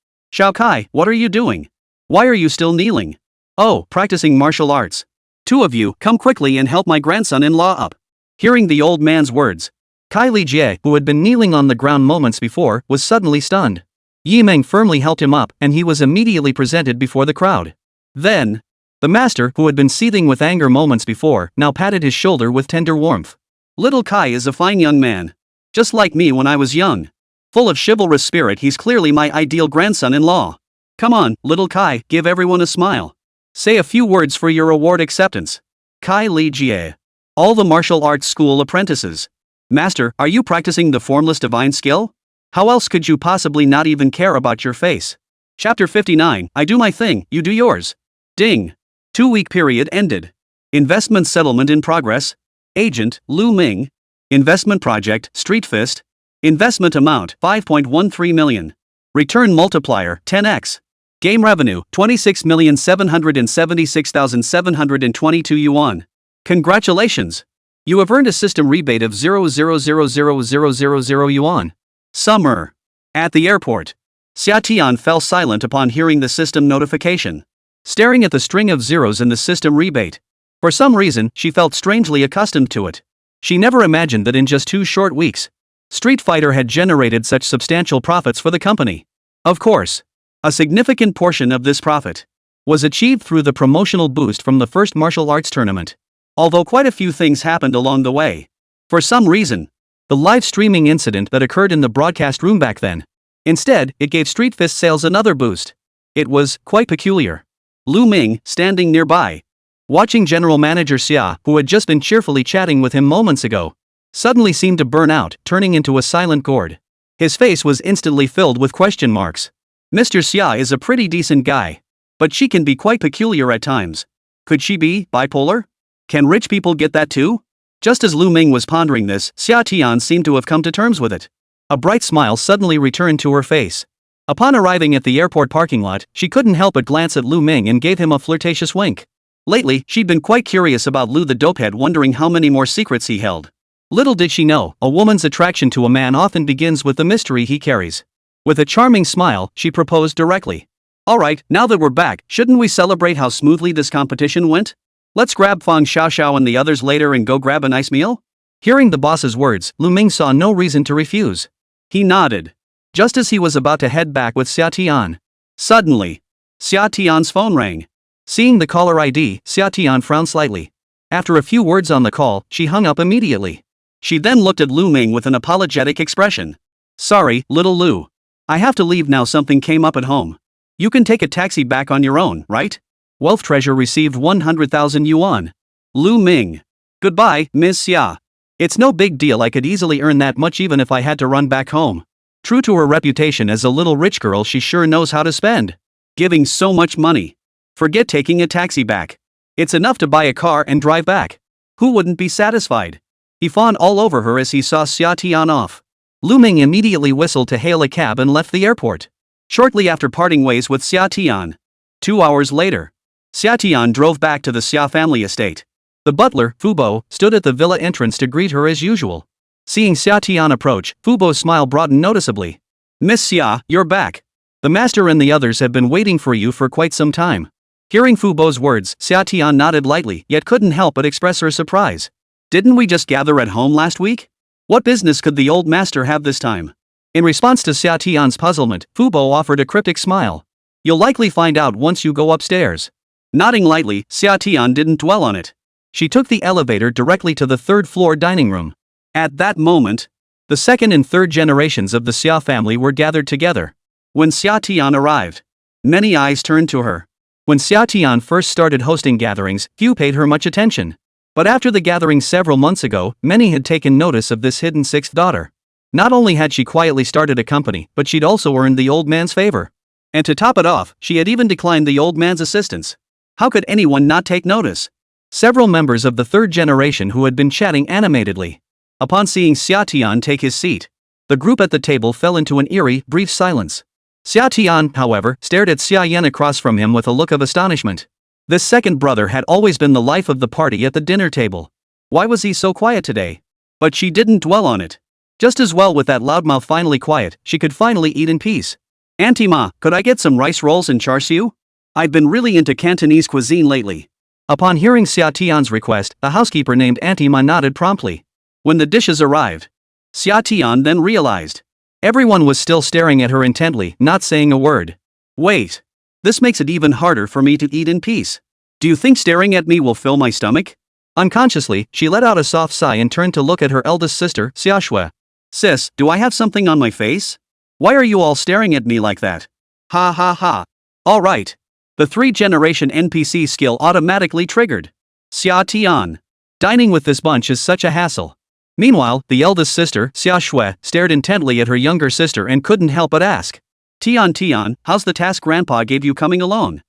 what are you doing? Why are you still kneeling? Oh, practicing martial arts. Two of you, come quickly and help my grandson-in-law up. Hearing the old man's words, Kai Li Jie, who had been kneeling on the ground moments before, was suddenly stunned. Yi Meng firmly helped him up and he was immediately presented before the crowd. Then, the master, who had been seething with anger moments before, now patted his shoulder with tender warmth. Little Kai is a fine young man. Just like me when I was young. Full of chivalrous spirit, he's clearly my ideal grandson-in-law. Come on, little Kai, give everyone a smile. Say a few words for your award acceptance. Kai Li Jie. All the martial arts school apprentices. Master, are you practicing the formless divine skill? How else could you possibly not even care about your face? Chapter 59, I do my thing, you do yours. Ding. 2-week period ended. Investment settlement in progress. Agent, Lù Ming. Investment project, Street Fist. Investment amount, 5.13 million. Return multiplier, 10x. Game revenue, 26,776,722 yuan. Congratulations! You have earned a system rebate of 0.0000000 yuan. Summer. At the airport, Xià Tiān fell silent upon hearing the system notification. Staring at the string of zeros in the system rebate. For some reason, she felt strangely accustomed to it. She never imagined that in just 2 short weeks, Street Fighter had generated such substantial profits for the company. Of course, a significant portion of this profit was achieved through the promotional boost from the first martial arts tournament. Although quite a few things happened along the way. For some reason, the live streaming incident that occurred in the broadcast room back then. Instead, it gave Street Fist sales another boost. It was quite peculiar. Lù Ming, standing nearby, watching General Manager Xia, who had just been cheerfully chatting with him moments ago, suddenly seemed to burn out, turning into a silent gourd. His face was instantly filled with question marks. Mr. Xia is a pretty decent guy. But she can be quite peculiar at times. Could she be bipolar? Can rich people get that too? Just as Lù Ming was pondering this, Xià Tiān seemed to have come to terms with it. A bright smile suddenly returned to her face. Upon arriving at the airport parking lot, she couldn't help but glance at Lù Ming and gave him a flirtatious wink. Lately, she'd been quite curious about Lù the dopehead, wondering how many more secrets he held. Little did she know, a woman's attraction to a man often begins with the mystery he carries. With a charming smile, she proposed directly. Alright, now that we're back, shouldn't we celebrate how smoothly this competition went? Let's grab Fang Xiaoxiao and the others later and go grab a nice meal? Hearing the boss's words, Lù Ming saw no reason to refuse. He nodded. Just as he was about to head back with Xià Tiān. Suddenly, Xià Tiān's phone rang. Seeing the caller ID, Xià Tiān frowned slightly. After a few words on the call, she hung up immediately. She then looked at Lù Ming with an apologetic expression. Sorry, little Lù. I have to leave now, something came up at home. You can take a taxi back on your own, right? Wealth Treasure received 100,000 yuan. Lù Ming. Goodbye, Ms. Xia. It's no big deal, I could easily earn that much even if I had to run back home. True to her reputation as a little rich girl, she sure knows how to spend. Giving so much money. Forget taking a taxi back. It's enough to buy a car and drive back. Who wouldn't be satisfied? He fawned all over her as he saw Xià Tiān off. Lù Ming immediately whistled to hail a cab and left the airport. Shortly after parting ways with Xià Tiān. 2 hours later, Xià Tiān drove back to the Sia family estate. The butler, Fubo, stood at the villa entrance to greet her as usual. Seeing Xià Tiān approach, Fubo's smile broadened noticeably. Miss Xia, you're back. The master and the others have been waiting for you for quite some time. Hearing Fubo's words, Xià Tiān nodded lightly, yet couldn't help but express her surprise. Didn't we just gather at home last week? What business could the old master have this time? In response to Xià Tiān's puzzlement, Fubo offered a cryptic smile. You'll likely find out once you go upstairs. Nodding lightly, Xià Tiān didn't dwell on it. She took the elevator directly to the third-floor dining room. At that moment, the second and third generations of the Sia family were gathered together. When Xià Tiān arrived, many eyes turned to her. When Xià Tiān first started hosting gatherings, few paid her much attention. But after the gathering several months ago, many had taken notice of this hidden sixth daughter. Not only had she quietly started a company, but she'd also earned the old man's favor. And to top it off, she had even declined the old man's assistance. How could anyone not take notice? Several members of the third generation who had been chatting animatedly. Upon seeing Xià Tiān take his seat, the group at the table fell into an eerie, brief silence. Xià Tiān, however, stared at Xia Yan across from him with a look of astonishment. This second brother had always been the life of the party at the dinner table. Why was he so quiet today? But she didn't dwell on it. Just as well, with that loudmouth finally quiet, she could finally eat in peace. Auntie Ma, could I get some rice rolls and char siu? I've been really into Cantonese cuisine lately. Upon hearing Xià Tiān's request, the housekeeper named Auntie Ma nodded promptly. When the dishes arrived, Xià Tiān then realized. Everyone was still staring at her intently, not saying a word. Wait. This makes it even harder for me to eat in peace. Do you think staring at me will fill my stomach? Unconsciously, she let out a soft sigh and turned to look at her eldest sister, Xiaxue. Sis, do I have something on my face? Why are you all staring at me like that? Ha ha ha. Alright. The 3-generation NPC skill automatically triggered. Xià Tiān. Dining with this bunch is such a hassle. Meanwhile, the eldest sister, Xiaxue, stared intently at her younger sister and couldn't help but ask. Tiān, how's the task Grandpa gave you coming along?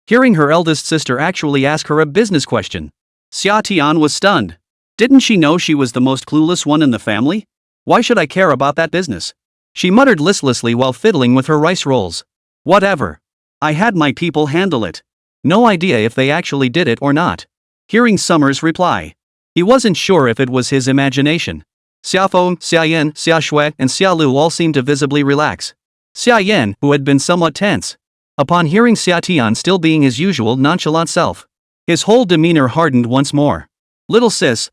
Hearing her eldest sister actually ask her a business question, Xià Tiān was stunned. Didn't she know she was the most clueless one in the family? Why should I care about that business? She muttered listlessly while fiddling with her rice rolls. Whatever. I had my people handle it. No idea if they actually did it or not. Hearing Summer's reply, he wasn't sure if it was his imagination. Xiaofeng, Xiayan, Xiaxue, and Xiaolu all seemed to visibly relax. Xiayan, who had been somewhat tense, upon hearing Xià Tiān still being his usual nonchalant self, his whole demeanor hardened once more. Little sis,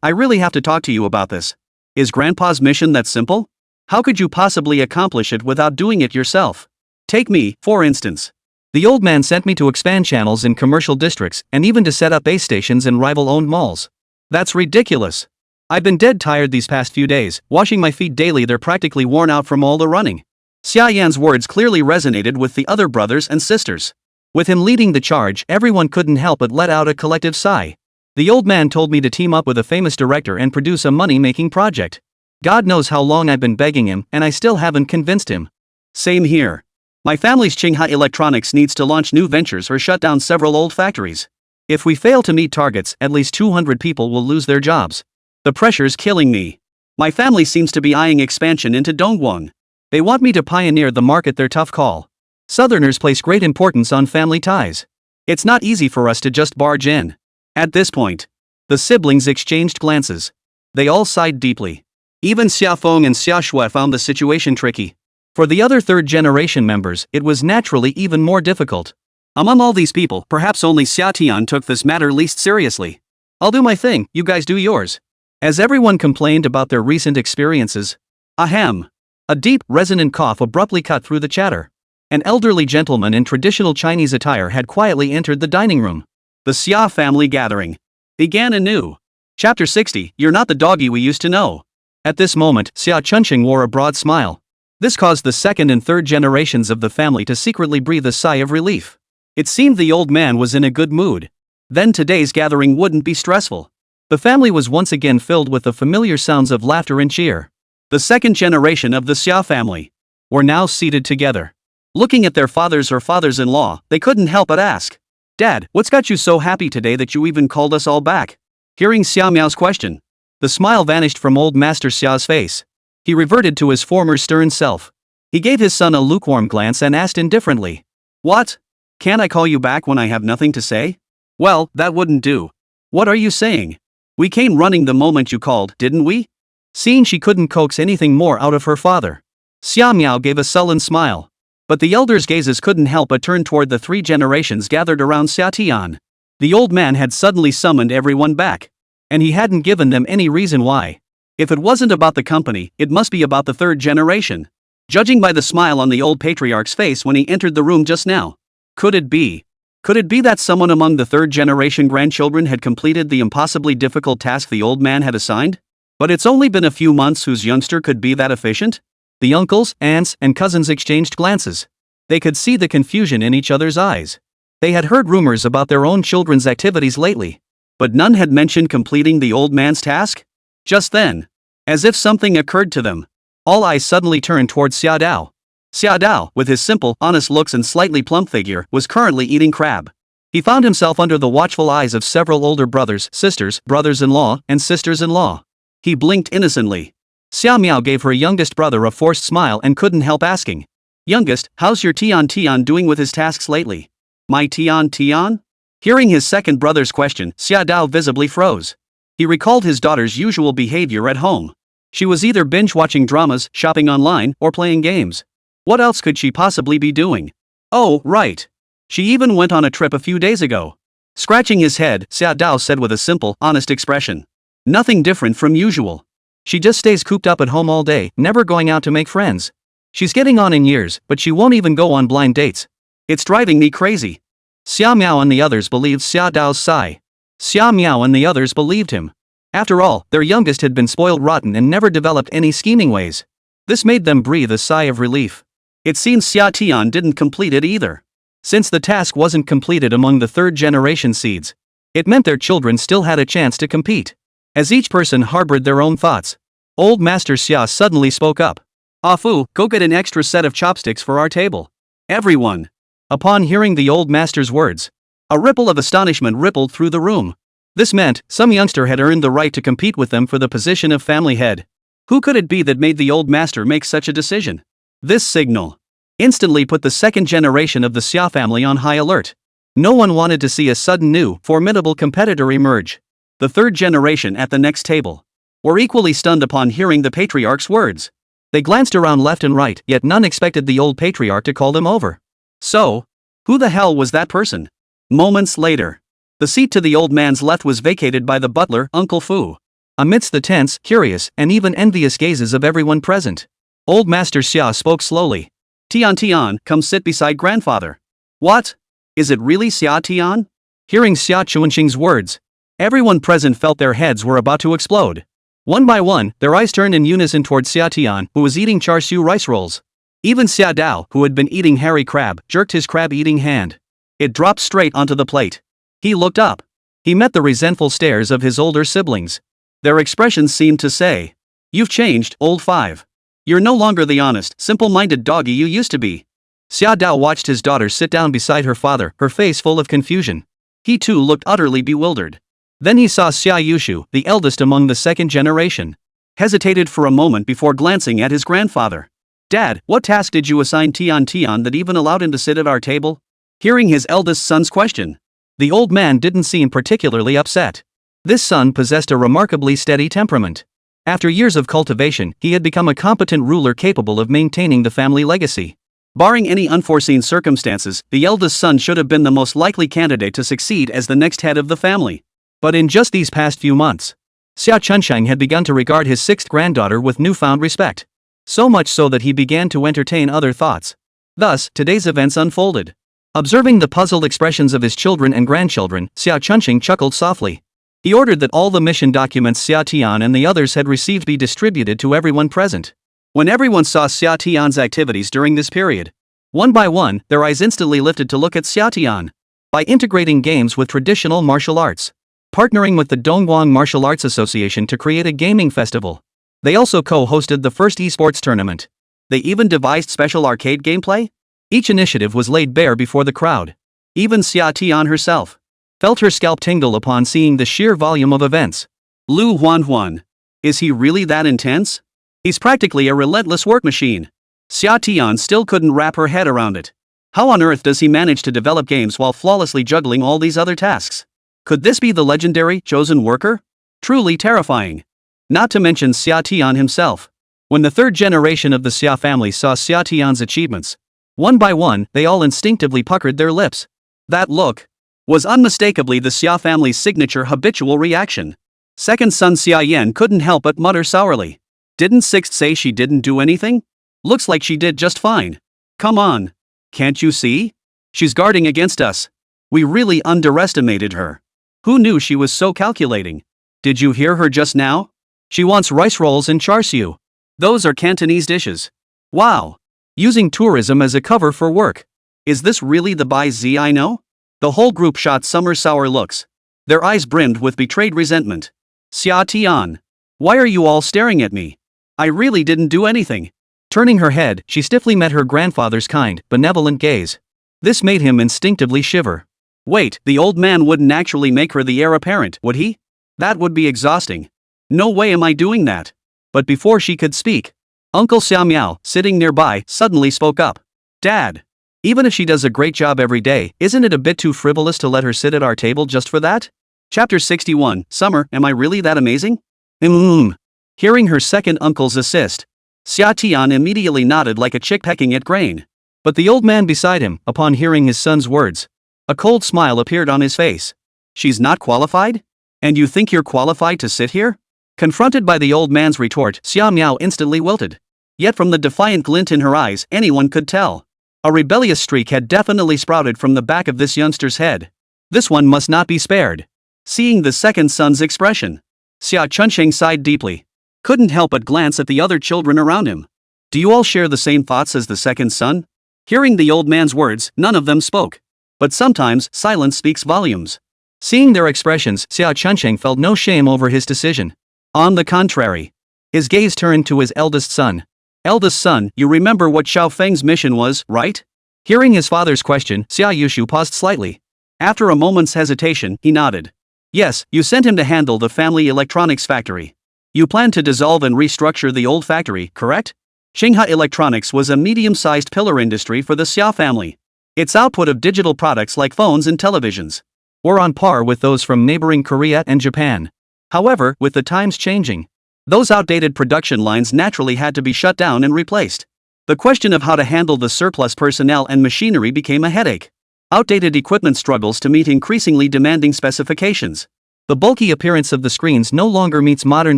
I really have to talk to you about this. Is Grandpa's mission that simple? How could you possibly accomplish it without doing it yourself? Take me, for instance. The old man sent me to expand channels in commercial districts and even to set up base stations in rival-owned malls. That's ridiculous. I've been dead tired these past few days, washing my feet daily. They're practically worn out from all the running. Xia Yan's words clearly resonated with the other brothers and sisters. With him leading the charge, everyone couldn't help but let out a collective sigh. The old man told me to team up with a famous director and produce a money-making project. God knows how long I've been begging him, and I still haven't convinced him. Same here. My family's Qinghai Electronics needs to launch new ventures or shut down several old factories. If we fail to meet targets, at least 200 people will lose their jobs. The pressure's killing me. My family seems to be eyeing expansion into Dongguan. They want me to pioneer the market, their tough call. Southerners place great importance on family ties. It's not easy for us to just barge in. At this point, the siblings exchanged glances. They all sighed deeply. Even Xia Feng and Xia Shui found the situation tricky. For the other third-generation members, it was naturally even more difficult. Among all these people, perhaps only Xià Tiān took this matter least seriously. I'll do my thing, you guys do yours. As everyone complained about their recent experiences. Ahem. A deep, resonant cough abruptly cut through the chatter. An elderly gentleman in traditional Chinese attire had quietly entered the dining room. The Sia Family Gathering began anew. Chapter 60, You're not the doggy we used to know. At this moment, Xia Chunqing wore a broad smile. This caused the second and third generations of the family to secretly breathe a sigh of relief. It seemed the old man was in a good mood. Then today's gathering wouldn't be stressful. The family was once again filled with the familiar sounds of laughter and cheer. The second generation of the Sia family were now seated together. Looking at their fathers or fathers-in-law, they couldn't help but ask, Dad, what's got you so happy today that you even called us all back? Hearing Xia Miao's question, the smile vanished from old Master Xia's face. He reverted to his former stern self. He gave his son a lukewarm glance and asked indifferently, What? Can't I call you back when I have nothing to say? Well, that wouldn't do. What are you saying? We came running the moment you called, didn't we? Seeing she couldn't coax anything more out of her father, Xia Miao gave a sullen smile. But the elders' gazes couldn't help but turn toward the three generations gathered around Xià Tiān. The old man had suddenly summoned everyone back. And he hadn't given them any reason why. If it wasn't about the company, it must be about the third generation. Judging by the smile on the old patriarch's face when he entered the room just now. Could it be that someone among the third generation grandchildren had completed the impossibly difficult task the old man had assigned? But it's only been a few months whose youngster could be that efficient? The uncles, aunts, and cousins exchanged glances. They could see the confusion in each other's eyes. They had heard rumors about their own children's activities lately. But none had mentioned completing the old man's task? Just then, as if something occurred to them, all eyes suddenly turned towards Xiao Dao. Xiao Dao, with his simple, honest looks and slightly plump figure, was currently eating crab. He found himself under the watchful eyes of several older brothers, sisters, brothers-in-law, and sisters-in-law. He blinked innocently. Xia Miao gave her youngest brother a forced smile and couldn't help asking, Youngest, how's your Tian doing with his tasks lately? My Tian? Hearing his second brother's question, Xiao Dao visibly froze. He recalled his daughter's usual behavior at home. She was either binge-watching dramas, shopping online, or playing games. What else could she possibly be doing? Oh, right. She even went on a trip a few days ago. Scratching his head, Xiao Dao said with a simple, honest expression. Nothing different from usual. She just stays cooped up at home all day, never going out to make friends. She's getting on in years, but she won't even go on blind dates. It's driving me crazy. Xia Miao and the others believed Xiao Dao's sigh. Xia Miao and the others believed him. After all, their youngest had been spoiled rotten and never developed any scheming ways. This made them breathe a sigh of relief. It seems Xià Tiān didn't complete it either. Since the task wasn't completed among the third-generation seeds, it meant their children still had a chance to compete. As each person harbored their own thoughts, old Master Xia suddenly spoke up. Ah Fu, go get an extra set of chopsticks for our table. Everyone. Upon hearing the old master's words, a ripple of astonishment rippled through the room. This meant some youngster had earned the right to compete with them for the position of family head. Who could it be that made the old master make such a decision? This signal instantly put the second generation of the Xia family on high alert. No one wanted to see a sudden new, formidable competitor emerge. The third generation at the next table were equally stunned upon hearing the patriarch's words. They glanced around left and right, yet none expected the old patriarch to call them over. So, who the hell was that person? Moments later, the seat to the old man's left was vacated by the butler, Uncle Fu. Amidst the tense, curious, and even envious gazes of everyone present, old Master Xia spoke slowly. Tian, come sit beside grandfather. What? Is it really Xià Tiān? Hearing Xia Chunqing's words, everyone present felt their heads were about to explode. One by one, their eyes turned in unison towards Xià Tiān, who was eating char siu rice rolls. Even Xiao Dao, who had been eating hairy crab, jerked his crab-eating hand. It dropped straight onto the plate. He looked up. He met the resentful stares of his older siblings. Their expressions seemed to say, You've changed, old five. You're no longer the honest, simple-minded doggy you used to be. Xiao Dao watched his daughter sit down beside her father, her face full of confusion. He too looked utterly bewildered. Then he saw Xia Yushu, the eldest among the second generation. Hesitated for a moment before glancing at his grandfather. Dad, what task did you assign Tian that even allowed him to sit at our table? Hearing his eldest son's question, the old man didn't seem particularly upset. This son possessed a remarkably steady temperament. After years of cultivation, he had become a competent ruler capable of maintaining the family legacy. Barring any unforeseen circumstances, the eldest son should have been the most likely candidate to succeed as the next head of the family. But in just these past few months, Xia Chunsheng had begun to regard his sixth granddaughter with newfound respect. So much so that he began to entertain other thoughts. Thus, today's events unfolded. Observing the puzzled expressions of his children and grandchildren, Xia Chunsheng chuckled softly. He ordered that all the mission documents Xià Tiān and the others had received be distributed to everyone present. When everyone saw Xià Tiān's activities during this period, one by one, their eyes instantly lifted to look at Xià Tiān. By integrating games with traditional martial arts, partnering with the Dongguan Martial Arts Association to create a gaming festival. They also co-hosted the first esports tournament. They even devised special arcade gameplay. Each initiative was laid bare before the crowd. Even Xià Tiān herself felt her scalp tingle upon seeing the sheer volume of events. Lu Huan. Is he really that intense? He's practically a relentless work machine. Xià Tiān still couldn't wrap her head around it. How on earth does he manage to develop games while flawlessly juggling all these other tasks? Could this be the legendary chosen worker? Truly terrifying. Not to mention Xià Tiān himself. When the third generation of the Sia family saw Xià Tiān's achievements, one by one, they all instinctively puckered their lips. That look was unmistakably the Sia family's signature habitual reaction. Second son Xia Yan couldn't help but mutter sourly. Didn't Sixth say she didn't do anything? Looks like she did just fine. Come on. Can't you see? She's guarding against us. We really underestimated her. Who knew she was so calculating? Did you hear her just now? She wants rice rolls and char siu. Those are Cantonese dishes. Wow. Using tourism as a cover for work. Is this really the Bai Zi I know? The whole group shot summer sour looks. Their eyes brimmed with betrayed resentment. Xià Tiān. Why are you all staring at me? I really didn't do anything. Turning her head, she stiffly met her grandfather's kind, benevolent gaze. This made him instinctively shiver. Wait, the old man wouldn't actually make her the heir apparent, would he? That would be exhausting. No way am I doing that. But before she could speak, Uncle Xiao Miao, sitting nearby, suddenly spoke up. Dad. Even if she does a great job every day, isn't it a bit too frivolous to let her sit at our table just for that? Chapter 61, Summer, am I really that amazing? Hearing her second uncle's assist, Xià Tiān immediately nodded like a chick pecking at grain. But the old man beside him, upon hearing his son's words, a cold smile appeared on his face. She's not qualified? And you think you're qualified to sit here? Confronted by the old man's retort, Xiao Miao instantly wilted. Yet from the defiant glint in her eyes, anyone could tell. A rebellious streak had definitely sprouted from the back of this youngster's head. This one must not be spared. Seeing the second son's expression, Xià Chunsheng sighed deeply. Couldn't help but glance at the other children around him. Do you all share the same thoughts as the second son? Hearing the old man's words, none of them spoke. But sometimes, silence speaks volumes. Seeing their expressions, Xià Chunsheng felt no shame over his decision. On the contrary. His gaze turned to his eldest son. Eldest son, you remember what Xiao Feng's mission was, right? Hearing his father's question, Xia Yushu paused slightly. After a moment's hesitation, he nodded. Yes, you sent him to handle the family electronics factory. You plan to dissolve and restructure the old factory, correct? Xinghua Electronics was a medium-sized pillar industry for the Sia family. Its output of digital products like phones and televisions were on par with those from neighboring Korea and Japan. However, with the times changing, those outdated production lines naturally had to be shut down and replaced. The question of how to handle the surplus personnel and machinery became a headache. Outdated equipment struggles to meet increasingly demanding specifications. The bulky appearance of the screens no longer meets modern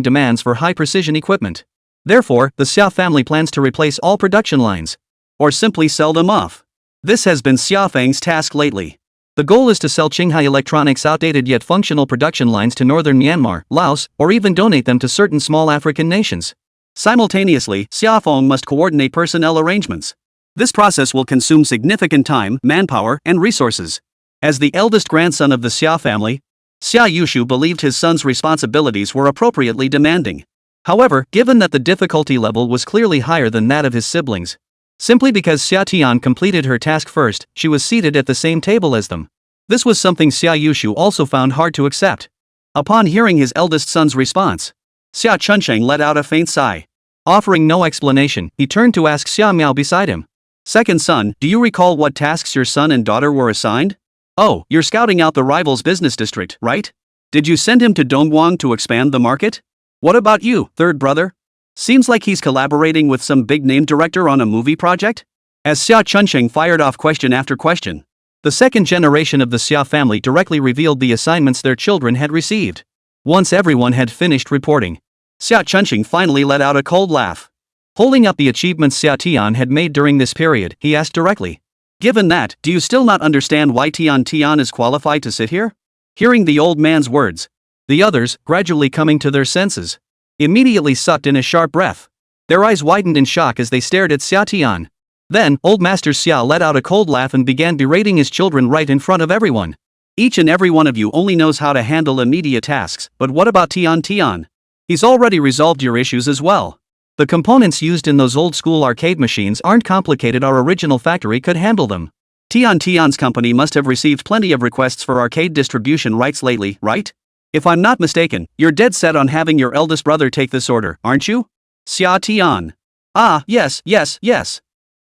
demands for high-precision equipment. Therefore, the Sia family plans to replace all production lines, or simply sell them off. This has been Xia Feng's task lately. The goal is to sell Xinghua Electronics' outdated yet functional production lines to northern Myanmar, Laos, or even donate them to certain small African nations. Simultaneously, Xia Feng must coordinate personnel arrangements. This process will consume significant time, manpower, and resources. As the eldest grandson of the Xia family, Xia Yushu believed his son's responsibilities were appropriately demanding. However, given that the difficulty level was clearly higher than that of his siblings, Simply because Xià Tiān completed her task first, she was seated at the same table as them. This was something Xia Yushu also found hard to accept. Upon hearing his eldest son's response, Xia Chunsheng let out a faint sigh. Offering no explanation, he turned to ask Xia Miao beside him. Second son, do you recall what tasks your son and daughter were assigned? Oh, you're scouting out the rival's business district, right? Did you send him to Dongguan to expand the market? What about you, third brother? Seems like he's collaborating with some big-name director on a movie project? As Xia Chunsheng fired off question after question, the second generation of the Sia family directly revealed the assignments their children had received. Once everyone had finished reporting, Xia Chunsheng finally let out a cold laugh. Holding up the achievements Xià Tiān had made during this period, he asked directly. Given that, do you still not understand why Tian is qualified to sit here? Hearing the old man's words, the others, gradually coming to their senses, immediately sucked in a sharp breath. Their eyes widened in shock as they stared at Xià Tiān. Then, old Master Xia let out a cold laugh and began berating his children right in front of everyone. Each and every one of you only knows how to handle immediate tasks, but what about Tian? He's already resolved your issues as well. The components used in those old-school arcade machines aren't complicated. Our original factory could handle them. Tian's company must have received plenty of requests for arcade distribution rights lately, right? If I'm not mistaken, you're dead set on having your eldest brother take this order, aren't you? Xià Tiān. Ah, yes.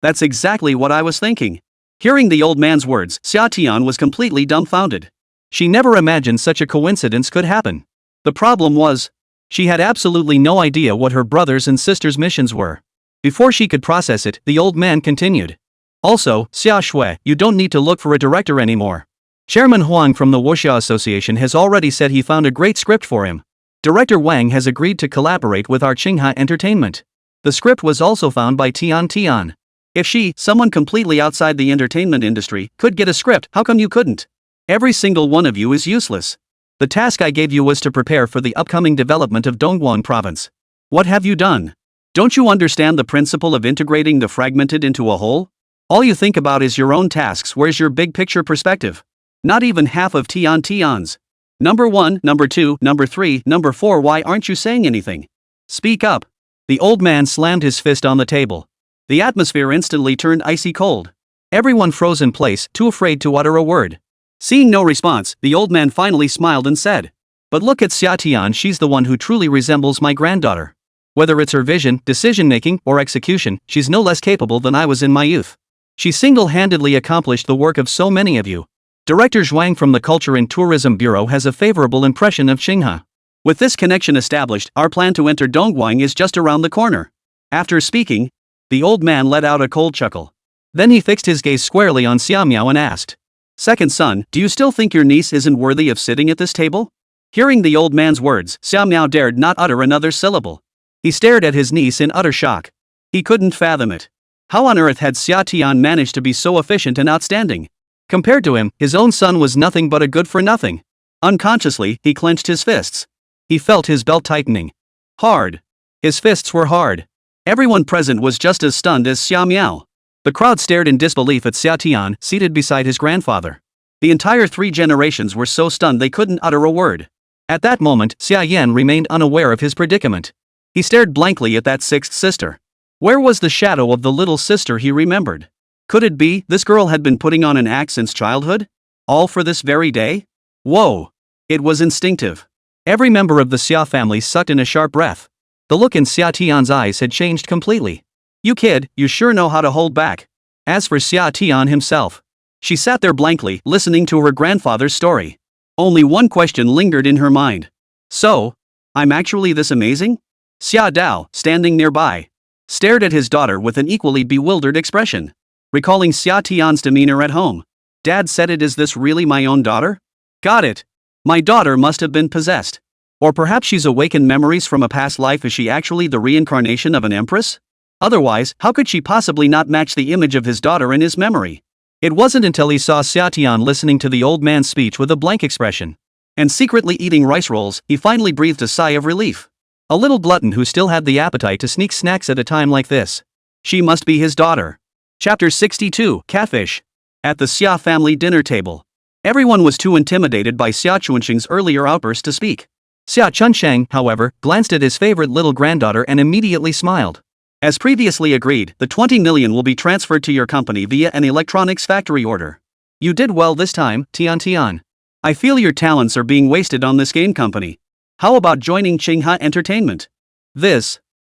That's exactly what I was thinking. Hearing the old man's words, Xià Tiān was completely dumbfounded. She never imagined such a coincidence could happen. The problem was, she had absolutely no idea what her brothers and sisters' missions were. Before she could process it, the old man continued. Also, Xia Shui, you don't need to look for a director anymore. Chairman Huang from the Wuxia Association has already said he found a great script for him. Director Wang has agreed to collaborate with our Qinghe Entertainment. The script was also found by Tian. If someone completely outside the entertainment industry, could get a script, how come you couldn't? Every single one of you is useless. The task I gave you was to prepare for the upcoming development of Dongguan province. What have you done? Don't you understand the principle of integrating the fragmented into a whole? All you think about is your own tasks. Where's your big picture perspective? Not even half of Tian's. Number 1, number 2, number 3, number 4, why aren't you saying anything? Speak up. The old man slammed his fist on the table. The atmosphere instantly turned icy cold. Everyone froze in place, too afraid to utter a word. Seeing no response, the old man finally smiled and said, "But look at Xià Tiān, she's the one who truly resembles my granddaughter. Whether it's her vision, decision-making, or execution, she's no less capable than I was in my youth. She single-handedly accomplished the work of so many of you. Director Zhuang from the Culture and Tourism Bureau has a favorable impression of Qinghe. With this connection established, our plan to enter Dongguan is just around the corner." After speaking, the old man let out a cold chuckle. Then he fixed his gaze squarely on Xia Miao and asked, "Second son, do you still think your niece isn't worthy of sitting at this table?" Hearing the old man's words, Xia Miao dared not utter another syllable. He stared at his niece in utter shock. He couldn't fathom it. How on earth had Xià Tiān managed to be so efficient and outstanding? Compared to him, his own son was nothing but a good-for-nothing. Unconsciously, he clenched his fists. He felt his belt tightening. Hard. His fists were hard. Everyone present was just as stunned as Xia Miao. The crowd stared in disbelief at Xià Tiān, seated beside his grandfather. The entire 3 generations were so stunned they couldn't utter a word. At that moment, Xia Yan remained unaware of his predicament. He stared blankly at that 6th sister. Where was the shadow of the little sister he remembered? Could it be this girl had been putting on an act since childhood? All for this very day? Whoa! It was instinctive. Every member of the Xia family sucked in a sharp breath. The look in Xià Tiān's eyes had changed completely. "You kid, you sure know how to hold back." As for Xià Tiān himself, she sat there blankly, listening to her grandfather's story. Only one question lingered in her mind. "So, I'm actually this amazing?" Xia Dao, standing nearby, stared at his daughter with an equally bewildered expression. Recalling Xià Tiān's demeanor at home, "Dad said it, is this really my own daughter? Got it. My daughter must have been possessed. Or perhaps she's awakened memories from a past life. Is she actually the reincarnation of an empress? Otherwise, how could she possibly not match the image of his daughter in his memory?" It wasn't until he saw Xià Tiān listening to the old man's speech with a blank expression, and secretly eating rice rolls, he finally breathed a sigh of relief. A little glutton who still had the appetite to sneak snacks at a time like this. She must be his daughter. Chapter 62, Catfish. At the Xia family dinner table, everyone was too intimidated by Xia Chunsheng's earlier outburst to speak. Xia Chunsheng, however, glanced at his favorite little granddaughter and immediately smiled. As previously agreed, the 20 million will be transferred to your company via an electronics factory order. You did well this time, Tian. I feel your talents are being wasted on this game company. How about joining Qinghe Entertainment?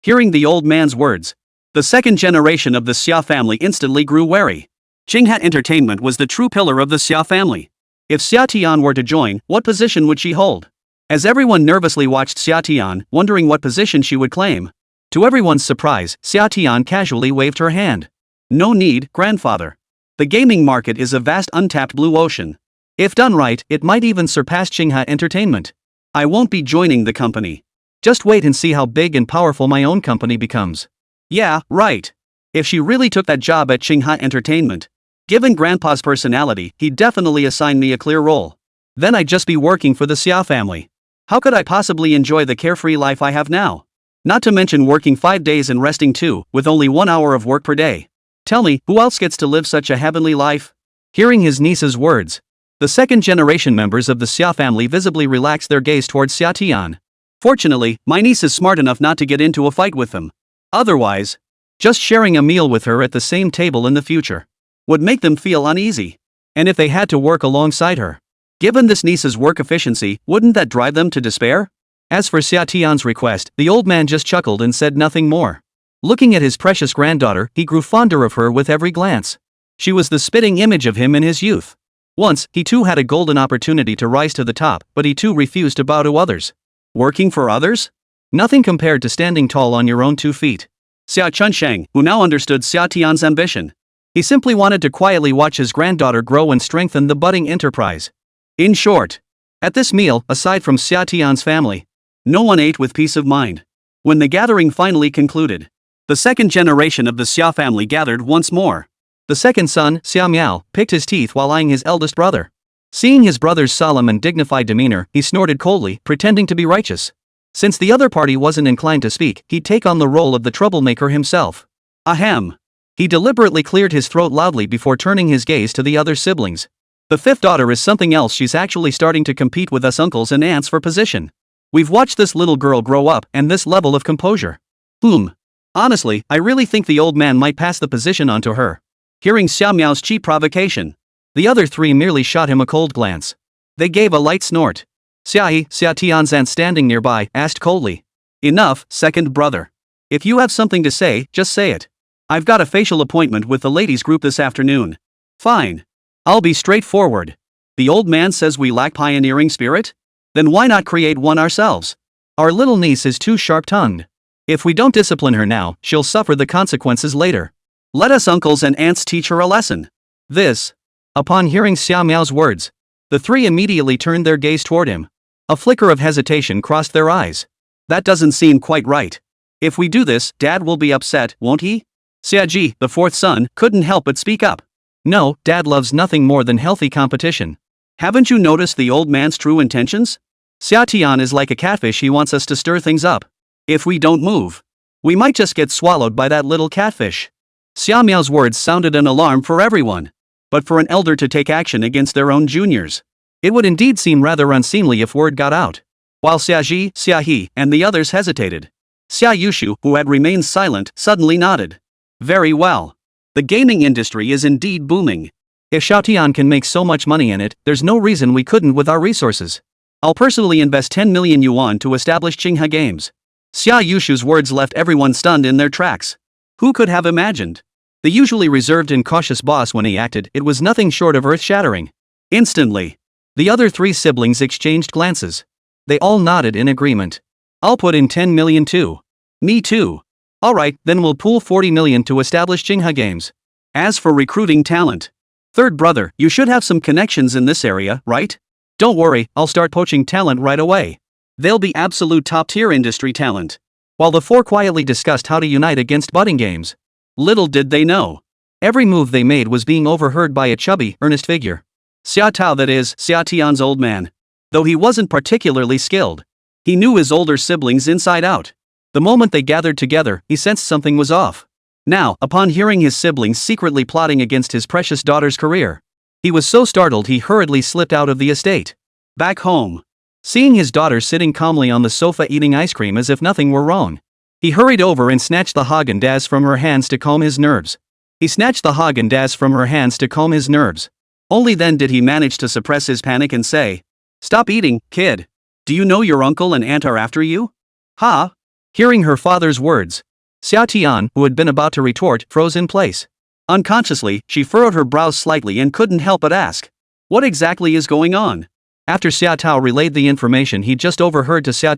Hearing the old man's words, the second generation of the Sia family instantly grew wary. Qinghe Entertainment was the true pillar of the Sia family. If Xià Tiān were to join, what position would she hold? As everyone nervously watched Xià Tiān, wondering what position she would claim, to everyone's surprise, Xià Tiān casually waved her hand. No need, grandfather. The gaming market is a vast untapped blue ocean. If done right, it might even surpass Qinghe Entertainment. I won't be joining the company. Just wait and see how big and powerful my own company becomes. Yeah, right. If she really took that job at Qinghe Entertainment, given Grandpa's personality, he'd definitely assign me a clear role. Then I'd just be working for the Sia family. How could I possibly enjoy the carefree life I have now? Not to mention working 5 days and resting 2, with only 1 hour of work per day. Tell me, who else gets to live such a heavenly life? Hearing his niece's words, the second-generation members of the Sia family visibly relaxed their gaze towards Xià Tiān. Fortunately, my niece is smart enough not to get into a fight with them. Otherwise, just sharing a meal with her at the same table in the future would make them feel uneasy. And if they had to work alongside her, given this niece's work efficiency, wouldn't that drive them to despair? As for Xià Tiān's request, the old man just chuckled and said nothing more. Looking at his precious granddaughter, he grew fonder of her with every glance. She was the spitting image of him in his youth. Once, he too had a golden opportunity to rise to the top, but he too refused to bow to others. Working for others? Nothing compared to standing tall on your own 2 feet. Xia Chunsheng, who now understood Xià Tiān's ambition. He simply wanted to quietly watch his granddaughter grow and strengthen the budding enterprise. In short, at this meal, aside from Xià Tiān's family, no one ate with peace of mind. When the gathering finally concluded, the second generation of the Sia family gathered once more. The second son, Xia Miao, picked his teeth while eyeing his eldest brother. Seeing his brother's solemn and dignified demeanor, he snorted coldly, pretending to be righteous. Since the other party wasn't inclined to speak, he'd take on the role of the troublemaker himself. Ahem. He deliberately cleared his throat loudly before turning his gaze to the other siblings. The fifth daughter is something else. She's actually starting to compete with us uncles and aunts for position. We've watched this little girl grow up, and this level of composure. Honestly, I really think the old man might pass the position on to her. Hearing Xia Miao's cheap provocation, the other 3 merely shot him a cold glance. They gave a light snort. Xià Tiān's aunt standing nearby asked coldly. Enough, second brother. If you have something to say, just say it. I've got a facial appointment with the ladies group this afternoon. Fine. I'll be straightforward. The old man says we lack pioneering spirit? Then why not create one ourselves? Our little niece is too sharp-tongued. If we don't discipline her now, she'll suffer the consequences later. Let us uncles and aunts teach her a lesson. Upon hearing Xia Miao's words, the 3 immediately turned their gaze toward him. A flicker of hesitation crossed their eyes. That doesn't seem quite right. If we do this, Dad will be upset, won't he? Xia Ji, the 4th son, couldn't help but speak up. No, Dad loves nothing more than healthy competition. Haven't you noticed the old man's true intentions? Xià Tiān is like a catfish. He wants us to stir things up. If we don't move, we might just get swallowed by that little catfish. Xia Miao's words sounded an alarm for everyone. But for an elder to take action against their own juniors, it would indeed seem rather unseemly if word got out. While Xia Ji, Xia He, and the others hesitated, Xia Yushu, who had remained silent, suddenly nodded. Very well. The gaming industry is indeed booming. If Xià Tiān can make so much money in it, there's no reason we couldn't with our resources. I'll personally invest 10 million yuan to establish Qinghe Games. Xia Yushu's words left everyone stunned in their tracks. Who could have imagined? The usually reserved and cautious boss, when he acted, it was nothing short of earth-shattering. Instantly, the other 3 siblings exchanged glances. They all nodded in agreement. I'll put in 10 million too. Me too. Alright, then we'll pool 40 million to establish Qinghe Games. As for recruiting talent, third brother, you should have some connections in this area, right? Don't worry, I'll start poaching talent right away. They'll be absolute top-tier industry talent. While the 4 quietly discussed how to unite against budding games, little did they know, every move they made was being overheard by a chubby, earnest figure. Xiao Tao, that is, Xià Tiān's old man. Though he wasn't particularly skilled, he knew his older siblings inside out. The moment they gathered together, he sensed something was off. Now, upon hearing his siblings secretly plotting against his precious daughter's career, he was so startled he hurriedly slipped out of the estate. Back home, seeing his daughter sitting calmly on the sofa eating ice cream as if nothing were wrong, He hurried over and snatched the Häagen-Dazs from her hands to calm his nerves. Only then did he manage to suppress his panic and say, "Stop eating, kid. Do you know your uncle and aunt are after you?" "Ha?" Hearing her father's words, Xià Tiān, who had been about to retort, froze in place. Unconsciously, she furrowed her brows slightly and couldn't help but ask, "What exactly is going on?" After Xiao Tao relayed the information he just overheard to Xià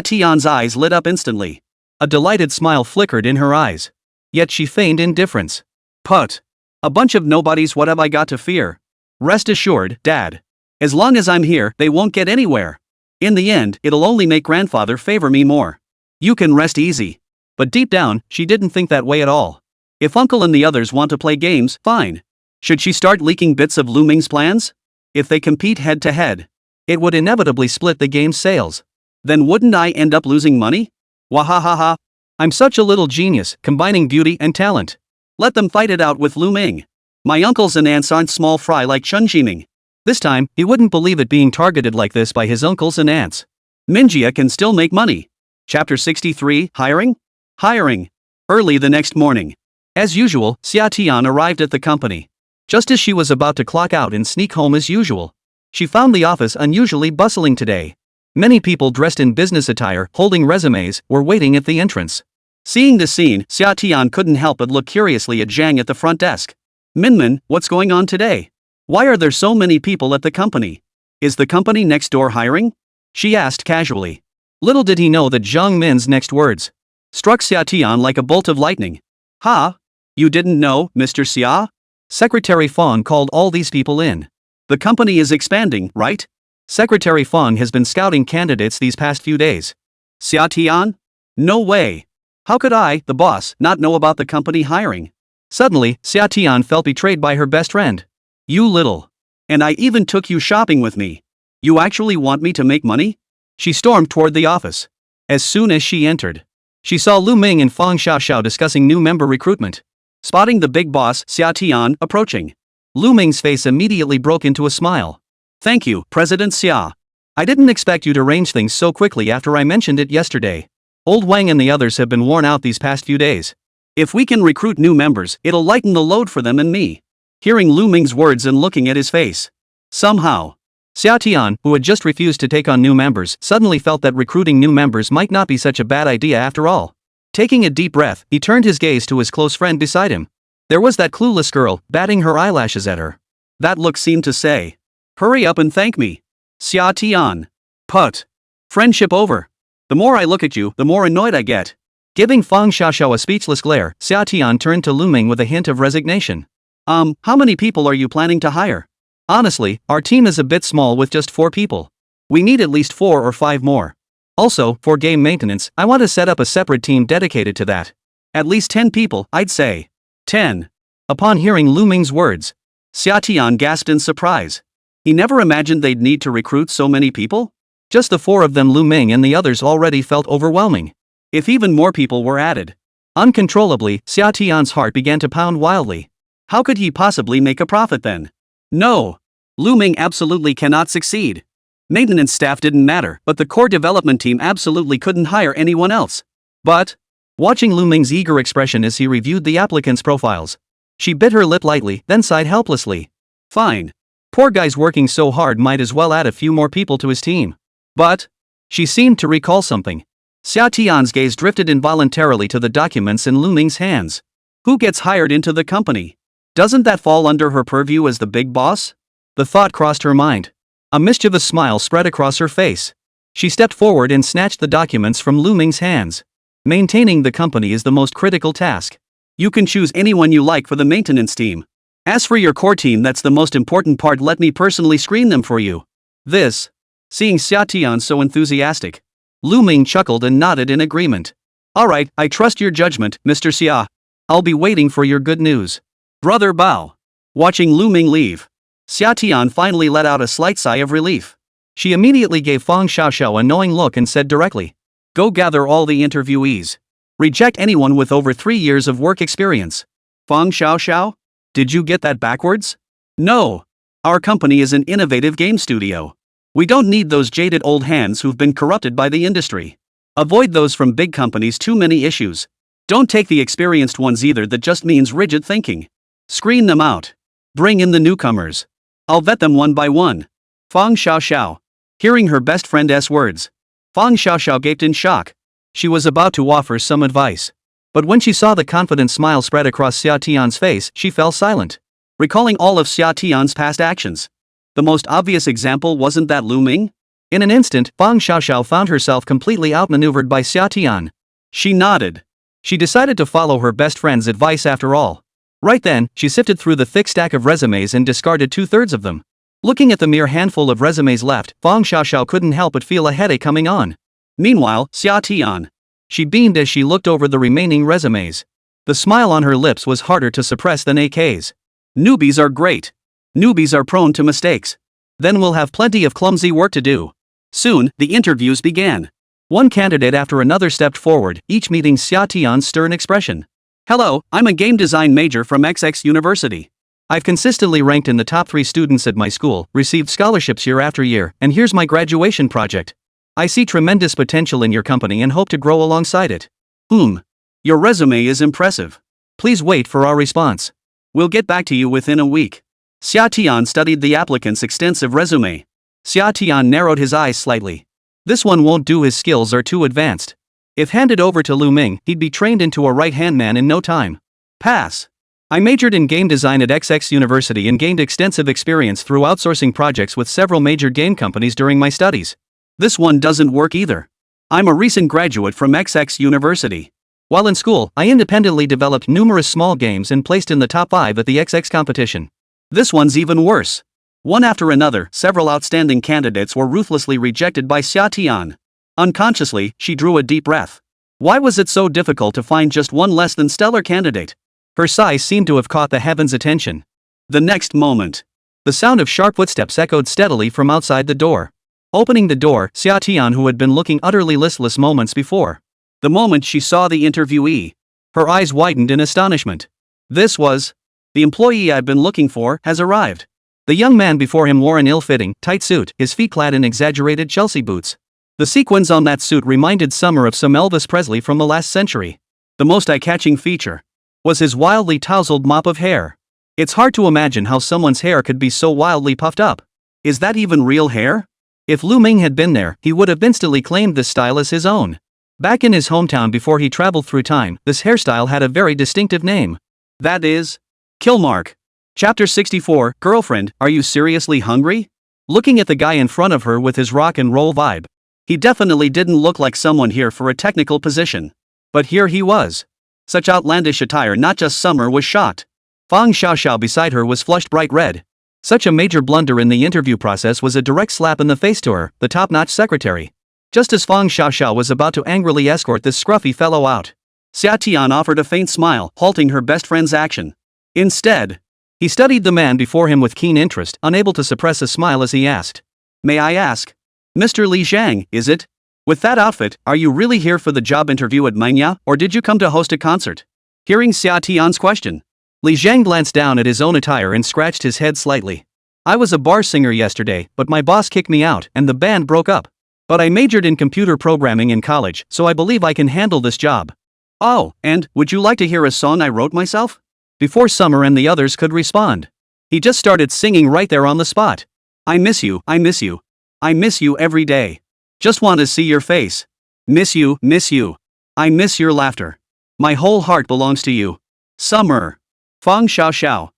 Tiān's eyes lit up instantly. A delighted smile flickered in her eyes. Yet she feigned indifference. "Put. A bunch of nobodies, what have I got to fear? Rest assured, Dad. As long as I'm here, they won't get anywhere. In the end, it'll only make grandfather favor me more. You can rest easy." But deep down, she didn't think that way at all. If Uncle and the others want to play games, fine. Should she start leaking bits of Lù Ming's plans? If they compete head to head, it would inevitably split the game's sales. Then wouldn't I end up losing money? Wahahaha. I'm such a little genius, combining beauty and talent. Let them fight it out with Lù Ming. My uncles and aunts aren't small fry like Chunjiming. This time, he wouldn't believe it being targeted like this by his uncles and aunts. Minjia can still make money. Chapter 63, Hiring? Hiring. Early the next morning. As usual, Xià Tiān arrived at the company. Just as she was about to clock out and sneak home as usual, she found the office unusually bustling today. Many people dressed in business attire, holding resumes, were waiting at the entrance. Seeing the scene, Xià Tiān couldn't help but look curiously at Zhang at the front desk. "Minmin, what's going on today? Why are there so many people at the company? Is the company next door hiring?" she asked casually. Little did he know that Zhang Min's next words struck Xià Tiān like a bolt of lightning. "Ha? You didn't know, Mr. Xia? Secretary Fong called all these people in. The company is expanding, right? Secretary Fong has been scouting candidates these past few days." "Xià Tiān? No way. How could I, the boss, not know about the company hiring?" Suddenly, Xià Tiān felt betrayed by her best friend. "You little. And I even took you shopping with me. You actually want me to make money?" She stormed toward the office. As soon as she entered, she saw Lù Ming and Fang Xiaoxiao discussing new member recruitment. Spotting the big boss, Xià Tiān, approaching, Lù Ming's face immediately broke into a smile. "Thank you, President Xia. I didn't expect you to arrange things so quickly after I mentioned it yesterday. Old Wang and the others have been worn out these past few days. If we can recruit new members, it'll lighten the load for them and me." Hearing Lù Ming's words and looking at his face, somehow, Xià Tiān, who had just refused to take on new members, suddenly felt that recruiting new members might not be such a bad idea after all. Taking a deep breath, he turned his gaze to his close friend beside him. There was that clueless girl, batting her eyelashes at her. That look seemed to say, "Hurry up and thank me. Xià Tiān. Put. Friendship over. The more I look at you, the more annoyed I get." Giving Fang Xiaoxiao a speechless glare, Xià Tiān turned to Lù Ming with a hint of resignation. How many people are you planning to hire?" "Honestly, our team is a bit small with just 4 people. We need at least 4 or 5 more. Also, for game maintenance, I want to set up a separate team dedicated to that. At least 10 people, I'd say." 10. Upon hearing Lù Ming's words, Xià Tiān gasped in surprise. He never imagined they'd need to recruit so many people. Just the 4 of them, Lù Ming and the others, already felt overwhelming. If even more people were added. Uncontrollably, Xià Tiān's heart began to pound wildly. How could he possibly make a profit then? No. Lù Ming absolutely cannot succeed. Maintenance staff didn't matter, but the core development team absolutely couldn't hire anyone else. But, watching Lù Ming's eager expression as he reviewed the applicants' profiles, she bit her lip lightly, then sighed helplessly. Fine. Poor guy's working so hard, might as well add a few more people to his team. But, she seemed to recall something. Xià Tiān's gaze drifted involuntarily to the documents in Lù Ming's hands. Who gets hired into the company? Doesn't that fall under her purview as the big boss? The thought crossed her mind. A mischievous smile spread across her face. She stepped forward and snatched the documents from Lù Ming's hands. Maintaining the company is the most critical task. You can choose anyone you like for the maintenance team. As for your core team, that's the most important part. Let me personally screen them for you. This. Seeing Xià Tiān so enthusiastic, Lù Ming chuckled and nodded in agreement. Alright, I trust your judgment, Mr. Xia. I'll be waiting for your good news. Brother Bao. Watching Lù Ming leave, Xià Tiān finally let out a slight sigh of relief. She immediately gave Fang Xiaoxiao a knowing look and said directly, Go gather all the interviewees. Reject anyone with over 3 years of work experience. Fang Xiaoxiao? Did you get that backwards? No. Our company is an innovative game studio. We don't need those jaded old hands who've been corrupted by the industry. Avoid those from big companies, too many issues. Don't take the experienced ones either, that just means rigid thinking. Screen them out. Bring in the newcomers. I'll vet them one by one. Fang Xiao. Hearing her best friend's words, Fang Xiao gaped in shock. She was about to offer some advice. But when she saw the confident smile spread across Xià Tiān's face, she fell silent. Recalling all of Xià Tiān's past actions. The most obvious example, wasn't that Lù Ming? In an instant, Fang Xiao found herself completely outmaneuvered by Xià Tiān. She nodded. She decided to follow her best friend's advice after all. Right then, she sifted through the thick stack of resumes and discarded 2/3 of them. Looking at the mere handful of resumes left, Fang Xiao couldn't help but feel a headache coming on. Meanwhile, Xià Tiān. She beamed as she looked over the remaining resumes. The smile on her lips was harder to suppress than AK's. Newbies are great. Newbies are prone to mistakes. Then we'll have plenty of clumsy work to do. Soon, the interviews began. One candidate after another stepped forward, each meeting Xià Tiān's stern expression. Hello, I'm a game design major from XX University. I've consistently ranked in the top 3 students at my school, received scholarships year after year, and here's my graduation project. I see tremendous potential in your company and hope to grow alongside it. Your resume is impressive. Please wait for our response. We'll get back to you within a week. Xià Tiān studied the applicant's extensive resume. Xià Tiān narrowed his eyes slightly. This one won't do, his skills are too advanced. If handed over to Lù Ming, he'd be trained into a right-hand man in no time. Pass. I majored in game design at XX University and gained extensive experience through outsourcing projects with several major game companies during my studies. This one doesn't work either. I'm a recent graduate from XX University. While in school, I independently developed numerous small games and placed in the top 5 at the XX competition. This one's even worse. One after another, several outstanding candidates were ruthlessly rejected by Xià Tiān. Unconsciously, she drew a deep breath. Why was it so difficult to find just one less than stellar candidate? Her sigh seemed to have caught the heavens' attention. The next moment, the sound of sharp footsteps echoed steadily from outside the door. Opening the door, Xià Tiān, who had been looking utterly listless moments before. The moment she saw the interviewee, her eyes widened in astonishment. This was the employee I've been looking for, has arrived. The young man before him wore an ill-fitting, tight suit, his feet clad in exaggerated Chelsea boots. The sequins on that suit reminded Summer of some Elvis Presley from the last century. The most eye-catching feature was his wildly tousled mop of hair. It's hard to imagine how someone's hair could be so wildly puffed up. Is that even real hair? If Lù Ming had been there, he would have instantly claimed this style as his own. Back in his hometown before he traveled through time, this hairstyle had a very distinctive name. That is Killmark. Chapter 64, Girlfriend, are you seriously hungry? Looking at the guy in front of her with his rock and roll vibe. He definitely didn't look like someone here for a technical position. But here he was. Such outlandish attire, not just Summer was shocked. Fang Xiao beside her was flushed bright red. Such a major blunder in the interview process was a direct slap in the face to her, the top-notch secretary. Just as Fang Xiao was about to angrily escort this scruffy fellow out, Xià Tiān offered a faint smile, halting her best friend's action. Instead, he studied the man before him with keen interest, unable to suppress a smile as he asked, "May I ask? Mr. Li Zhang, is it? With that outfit, are you really here for the job interview at Manhwa, or did you come to host a concert?" Hearing Xià Tiān's question, Li Zhang glanced down at his own attire and scratched his head slightly. "I was a bar singer yesterday, but my boss kicked me out and the band broke up. But I majored in computer programming in college, so I believe I can handle this job." "Oh, and would you like to hear a song I wrote myself?" Before Summer and the others could respond, he just started singing right there on the spot. "I miss you, I miss you. I miss you every day. Just want to see your face. Miss you, miss you. I miss your laughter. My whole heart belongs to you. Summer." Fang Xiao.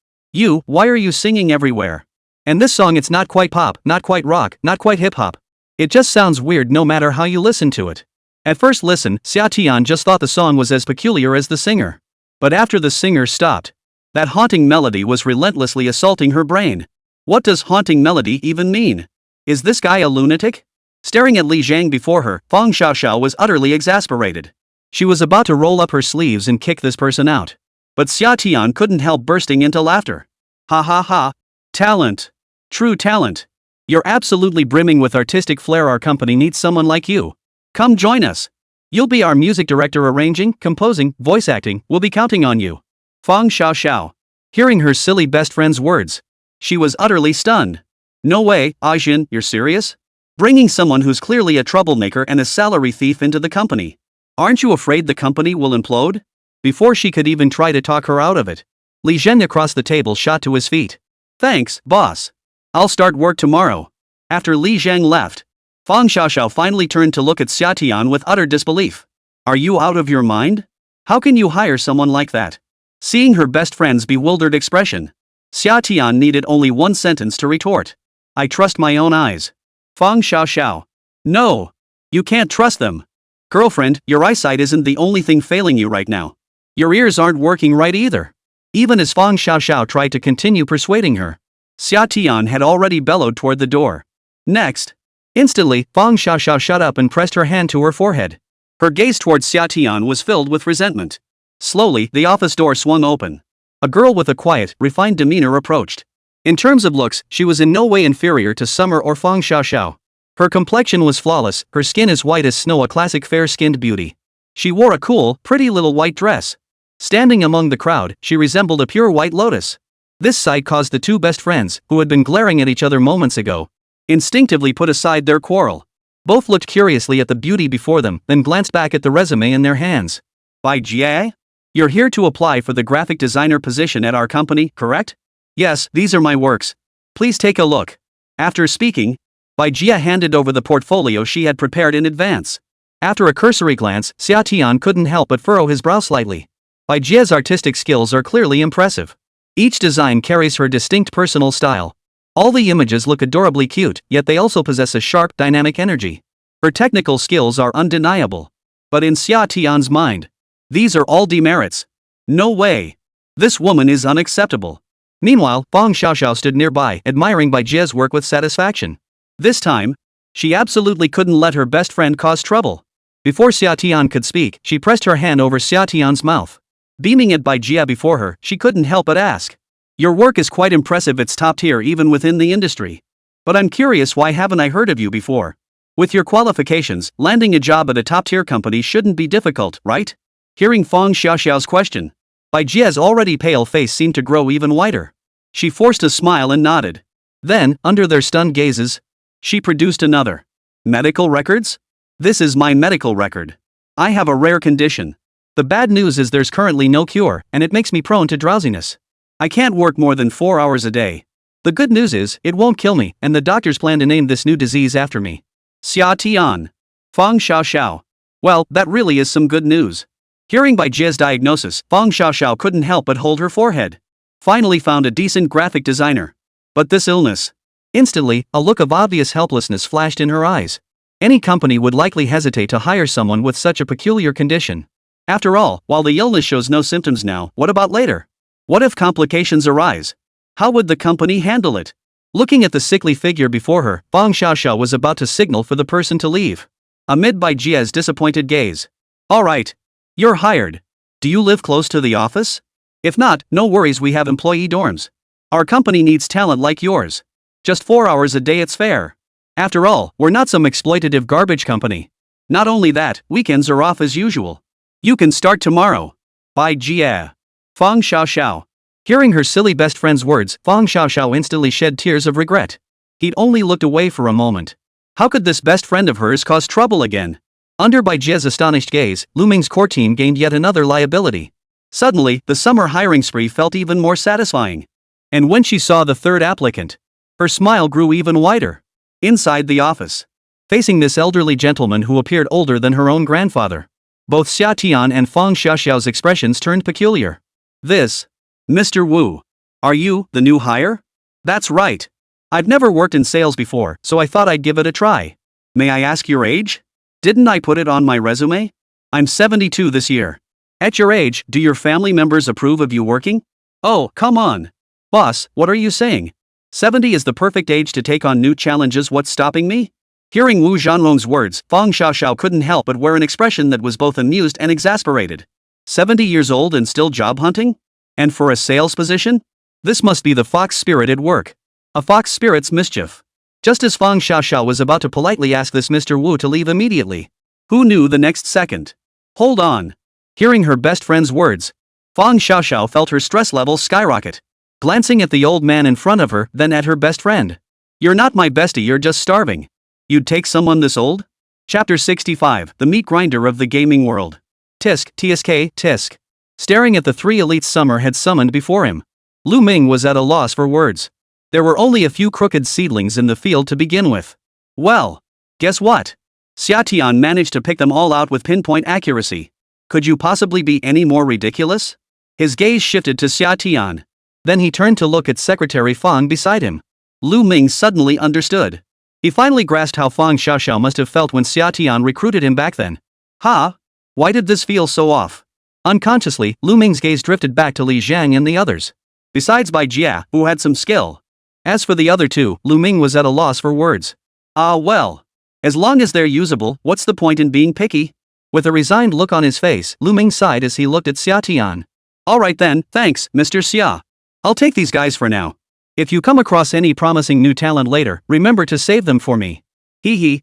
Why are you singing everywhere? And this song, it's not quite pop, not quite rock, not quite hip-hop. It just sounds weird no matter how you listen to it. At first listen, Xià Tiān just thought the song was as peculiar as the singer. But after the singer stopped, that haunting melody was relentlessly assaulting her brain. What does haunting melody even mean? Is this guy a lunatic? Staring at Li Zhang before her, Fang Xiao was utterly exasperated. She was about to roll up her sleeves and kick this person out. But Xià Tiān couldn't help bursting into laughter. "Ha ha ha. Talent. True talent. You're absolutely brimming with artistic flair. Our company needs someone like you. Come join us. You'll be our music director, arranging, composing, voice acting, we'll be counting on you." Fang Xiao. Hearing her silly best friend's words, she was utterly stunned. "No way, Ajin, you're serious? Bringing someone who's clearly a troublemaker and a salary thief into the company. Aren't you afraid the company will implode? Before she could even try to talk her out of it, Li Zheng across the table shot to his feet. Thanks, boss. I'll start work tomorrow. After Li Zheng left, Fang Xiaoxiao finally turned to look at Xià Tiān with utter disbelief. Are you out of your mind? How can you hire someone like that? Seeing her best friend's bewildered expression, Xià Tiān needed only one sentence to retort. I trust my own eyes. Fang Xiaoxiao. No. You can't trust them. Girlfriend, your eyesight isn't the only thing failing you right now. Your ears aren't working right either. Even as Fang Xiaoxiao tried to continue persuading her, Xià Tiān had already bellowed toward the door. Next. Instantly, Fang Xiaoxiao shut up and pressed her hand to her forehead. Her gaze towards Xià Tiān was filled with resentment. Slowly, the office door swung open. A girl with a quiet, refined demeanor approached. In terms of looks, she was in no way inferior to Summer or Fang Xiaoxiao. Her complexion was flawless, her skin as white as snow, a classic fair-skinned beauty. She wore a cool, pretty little white dress. Standing among the crowd, she resembled a pure white lotus. This sight caused the two best friends, who had been glaring at each other moments ago, instinctively put aside their quarrel. Both looked curiously at the beauty before them, then glanced back at the resume in their hands. Bai Jie? You're here to apply for the graphic designer position at our company, correct? Yes, these are my works. Please take a look. After speaking, Bai Jie handed over the portfolio she had prepared in advance. After a cursory glance, Xià Tiān couldn't help but furrow his brow slightly. Bai Jie's artistic skills are clearly impressive. Each design carries her distinct personal style. All the images look adorably cute, yet they also possess a sharp, dynamic energy. Her technical skills are undeniable. But in Xià Tiān's mind, these are all demerits. No way. This woman is unacceptable. Meanwhile, Fang Xiaoxiao stood nearby, admiring Bai Jie's work with satisfaction. This time, she absolutely couldn't let her best friend cause trouble. Before Xià Tiān could speak, she pressed her hand over Xià Tiān's mouth. Beaming at Bai Jie before her, she couldn't help but ask. Your work is quite impressive, it's top tier even within the industry. But I'm curious, why haven't I heard of you before? With your qualifications, landing a job at a top tier company shouldn't be difficult, right? Hearing Fang Xiaoxiao's question, Bai Jie's already pale face seemed to grow even whiter. She forced a smile and nodded. Then, under their stunned gazes, she produced another. Medical records? This is my medical record. I have a rare condition. The bad news is there's currently no cure, and it makes me prone to drowsiness. I can't work more than 4 hours a day. The good news is, it won't kill me, and the doctors plan to name this new disease after me. Xià Tiān. Fang Xiaoxiao. Well, that really is some good news. Hearing Bai Jie's diagnosis, Fang Xiaoxiao couldn't help but hold her forehead. Finally found a decent graphic designer. But this illness. Instantly, a look of obvious helplessness flashed in her eyes. Any company would likely hesitate to hire someone with such a peculiar condition. After all, while the illness shows no symptoms now, what about later? What if complications arise? How would the company handle it? Looking at the sickly figure before her, Fang Xiaoxiao was about to signal for the person to leave. Amid Bai Jie's disappointed gaze. All right. You're hired. Do you live close to the office? If not, no worries, we have employee dorms. Our company needs talent like yours. Just 4 hours a day, it's fair. After all, we're not some exploitative garbage company. Not only that, weekends are off as usual. You can start tomorrow. Bai Jie. Fang Xiaoxiao. Hearing her silly best friend's words, Fang Xiaoxiao instantly shed tears of regret. He'd only looked away for a moment. How could this best friend of hers cause trouble again? Under Bai Jie's astonished gaze, Lù Ming's core team gained yet another liability. Suddenly, the summer hiring spree felt even more satisfying. And when she saw the third applicant, her smile grew even wider. Inside the office, facing this elderly gentleman who appeared older than her own grandfather, both Xià Tiān and Fang Xiaoxiao's expressions turned peculiar. This, Mr. Wu. Are you the new hire? That's right. I've never worked in sales before, so I thought I'd give it a try. May I ask your age? Didn't I put it on my resume? I'm 72 this year. At your age, do your family members approve of you working? Oh, come on. Boss, what are you saying? 70 is the perfect age to take on new challenges, what's stopping me? Hearing Wu Zhanlong's words, Fang Xiaoxiao couldn't help but wear an expression that was both amused and exasperated. 70 years old and still job hunting? And for a sales position? This must be the fox spirit at work. A fox spirit's mischief. Just as Fang Xiaoxiao was about to politely ask this Mr. Wu to leave immediately, who knew the next second? Hold on. Hearing her best friend's words, Fang Xiaoxiao felt her stress levels skyrocket. Glancing at the old man in front of her, then at her best friend. You're not my bestie, you're just starving. You'd take someone this old? Chapter 65, The Meat Grinder of the Gaming World. Tisk, tisk. Staring at the three elites Summer had summoned before him, Lù Ming was at a loss for words. There were only a few crooked seedlings in the field to begin with. Well, guess what? Xià Tiān managed to pick them all out with pinpoint accuracy. Could you possibly be any more ridiculous? His gaze shifted to Xià Tiān. Then he turned to look at Secretary Fang beside him. Lù Ming suddenly understood. He finally grasped how Fang Xiaoxiao must have felt when Xià Tiān recruited him back then. Why did this feel so off? Unconsciously, Lù Ming's gaze drifted back to Li Zhang and the others. Besides Bai Jia, who had some skill. As for the other two, Lù Ming was at a loss for words. Well. As long as they're usable, what's the point in being picky? With a resigned look on his face, Lù Ming sighed as he looked at Xià Tiān. Alright then, thanks, Mr. Xia. I'll take these guys for now. If you come across any promising new talent later, remember to save them for me.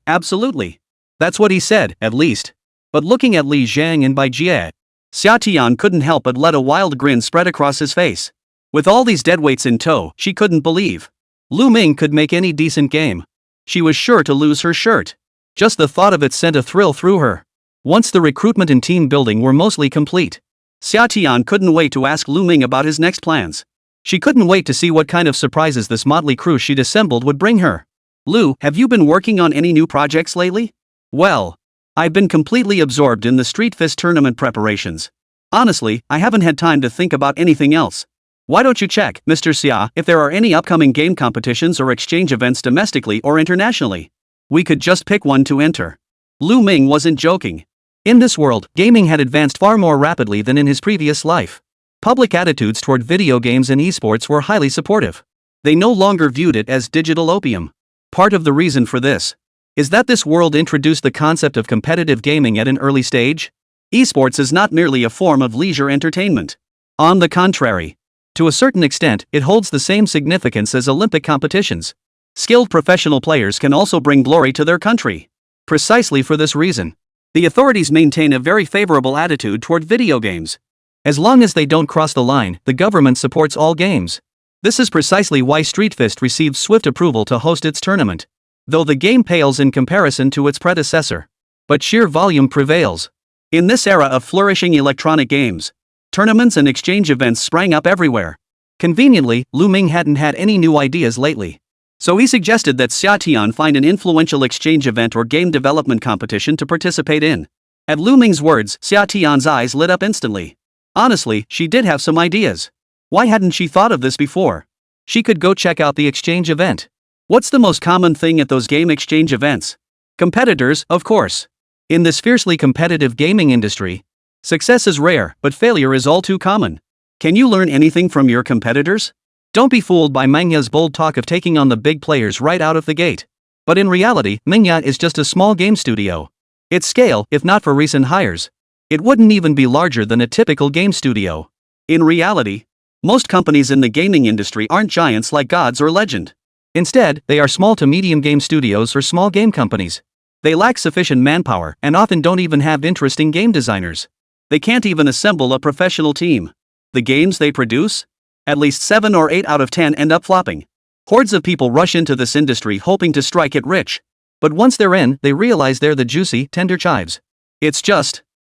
Absolutely. That's what he said, at least. But looking at Li Zhang and Bai Jie, Xià Tiān couldn't help but let a wild grin spread across his face. With all these deadweights in tow, she couldn't believe Lù Ming could make any decent game. She was sure to lose her shirt. Just the thought of it sent a thrill through her. Once the recruitment and team building were mostly complete, Xià Tiān couldn't wait to ask Lù Ming about his next plans. She couldn't wait to see what kind of surprises this motley crew she'd assembled would bring her. Lù, have you been working on any new projects lately? Well, I've been completely absorbed in the Street Fist tournament preparations. Honestly, I haven't had time to think about anything else. Why don't you check, Mr. Xia, if there are any upcoming game competitions or exchange events domestically or internationally? We could just pick one to enter. Lù Ming wasn't joking. In this world, gaming had advanced far more rapidly than in his previous life. Public attitudes toward video games and esports were highly supportive. They no longer viewed it as digital opium. Part of the reason for this is that this world introduced the concept of competitive gaming at an early stage. Esports is not merely a form of leisure entertainment. On the contrary, to a certain extent, it holds the same significance as Olympic competitions. Skilled professional players can also bring glory to their country. Precisely for this reason, the authorities maintain a very favorable attitude toward video games. As long as they don't cross the line, the government supports all games. This is precisely why Street Fist received swift approval to host its tournament. Though the game pales in comparison to its predecessor. But sheer volume prevails. In this era of flourishing electronic games, tournaments and exchange events sprang up everywhere. Conveniently, Lù Ming hadn't had any new ideas lately. So he suggested that Xià Tiān find an influential exchange event or game development competition to participate in. At Lù Ming's words, Xià Tiān's eyes lit up instantly. Honestly, she did have some ideas. Why hadn't she thought of this before? She could go check out the exchange event. What's the most common thing at those game exchange events? Competitors, of course. In this fiercely competitive gaming industry, success is rare, but failure is all too common. Can you learn anything from your competitors? Don't be fooled by Manhwa's bold talk of taking on the big players right out of the gate. But in reality, Manhwa is just a small game studio. Its scale, if not for recent hires, it wouldn't even be larger than a typical game studio. In reality, most companies in the gaming industry aren't giants like gods or legend. Instead, they are small to medium game studios or small game companies. They lack sufficient manpower and often don't even have interesting game designers. They can't even assemble a professional team. The games they produce? At least 7 or 8 out of 10 end up flopping. Hordes of people rush into this industry hoping to strike it rich. But once they're in, they realize they're the juicy, tender chives.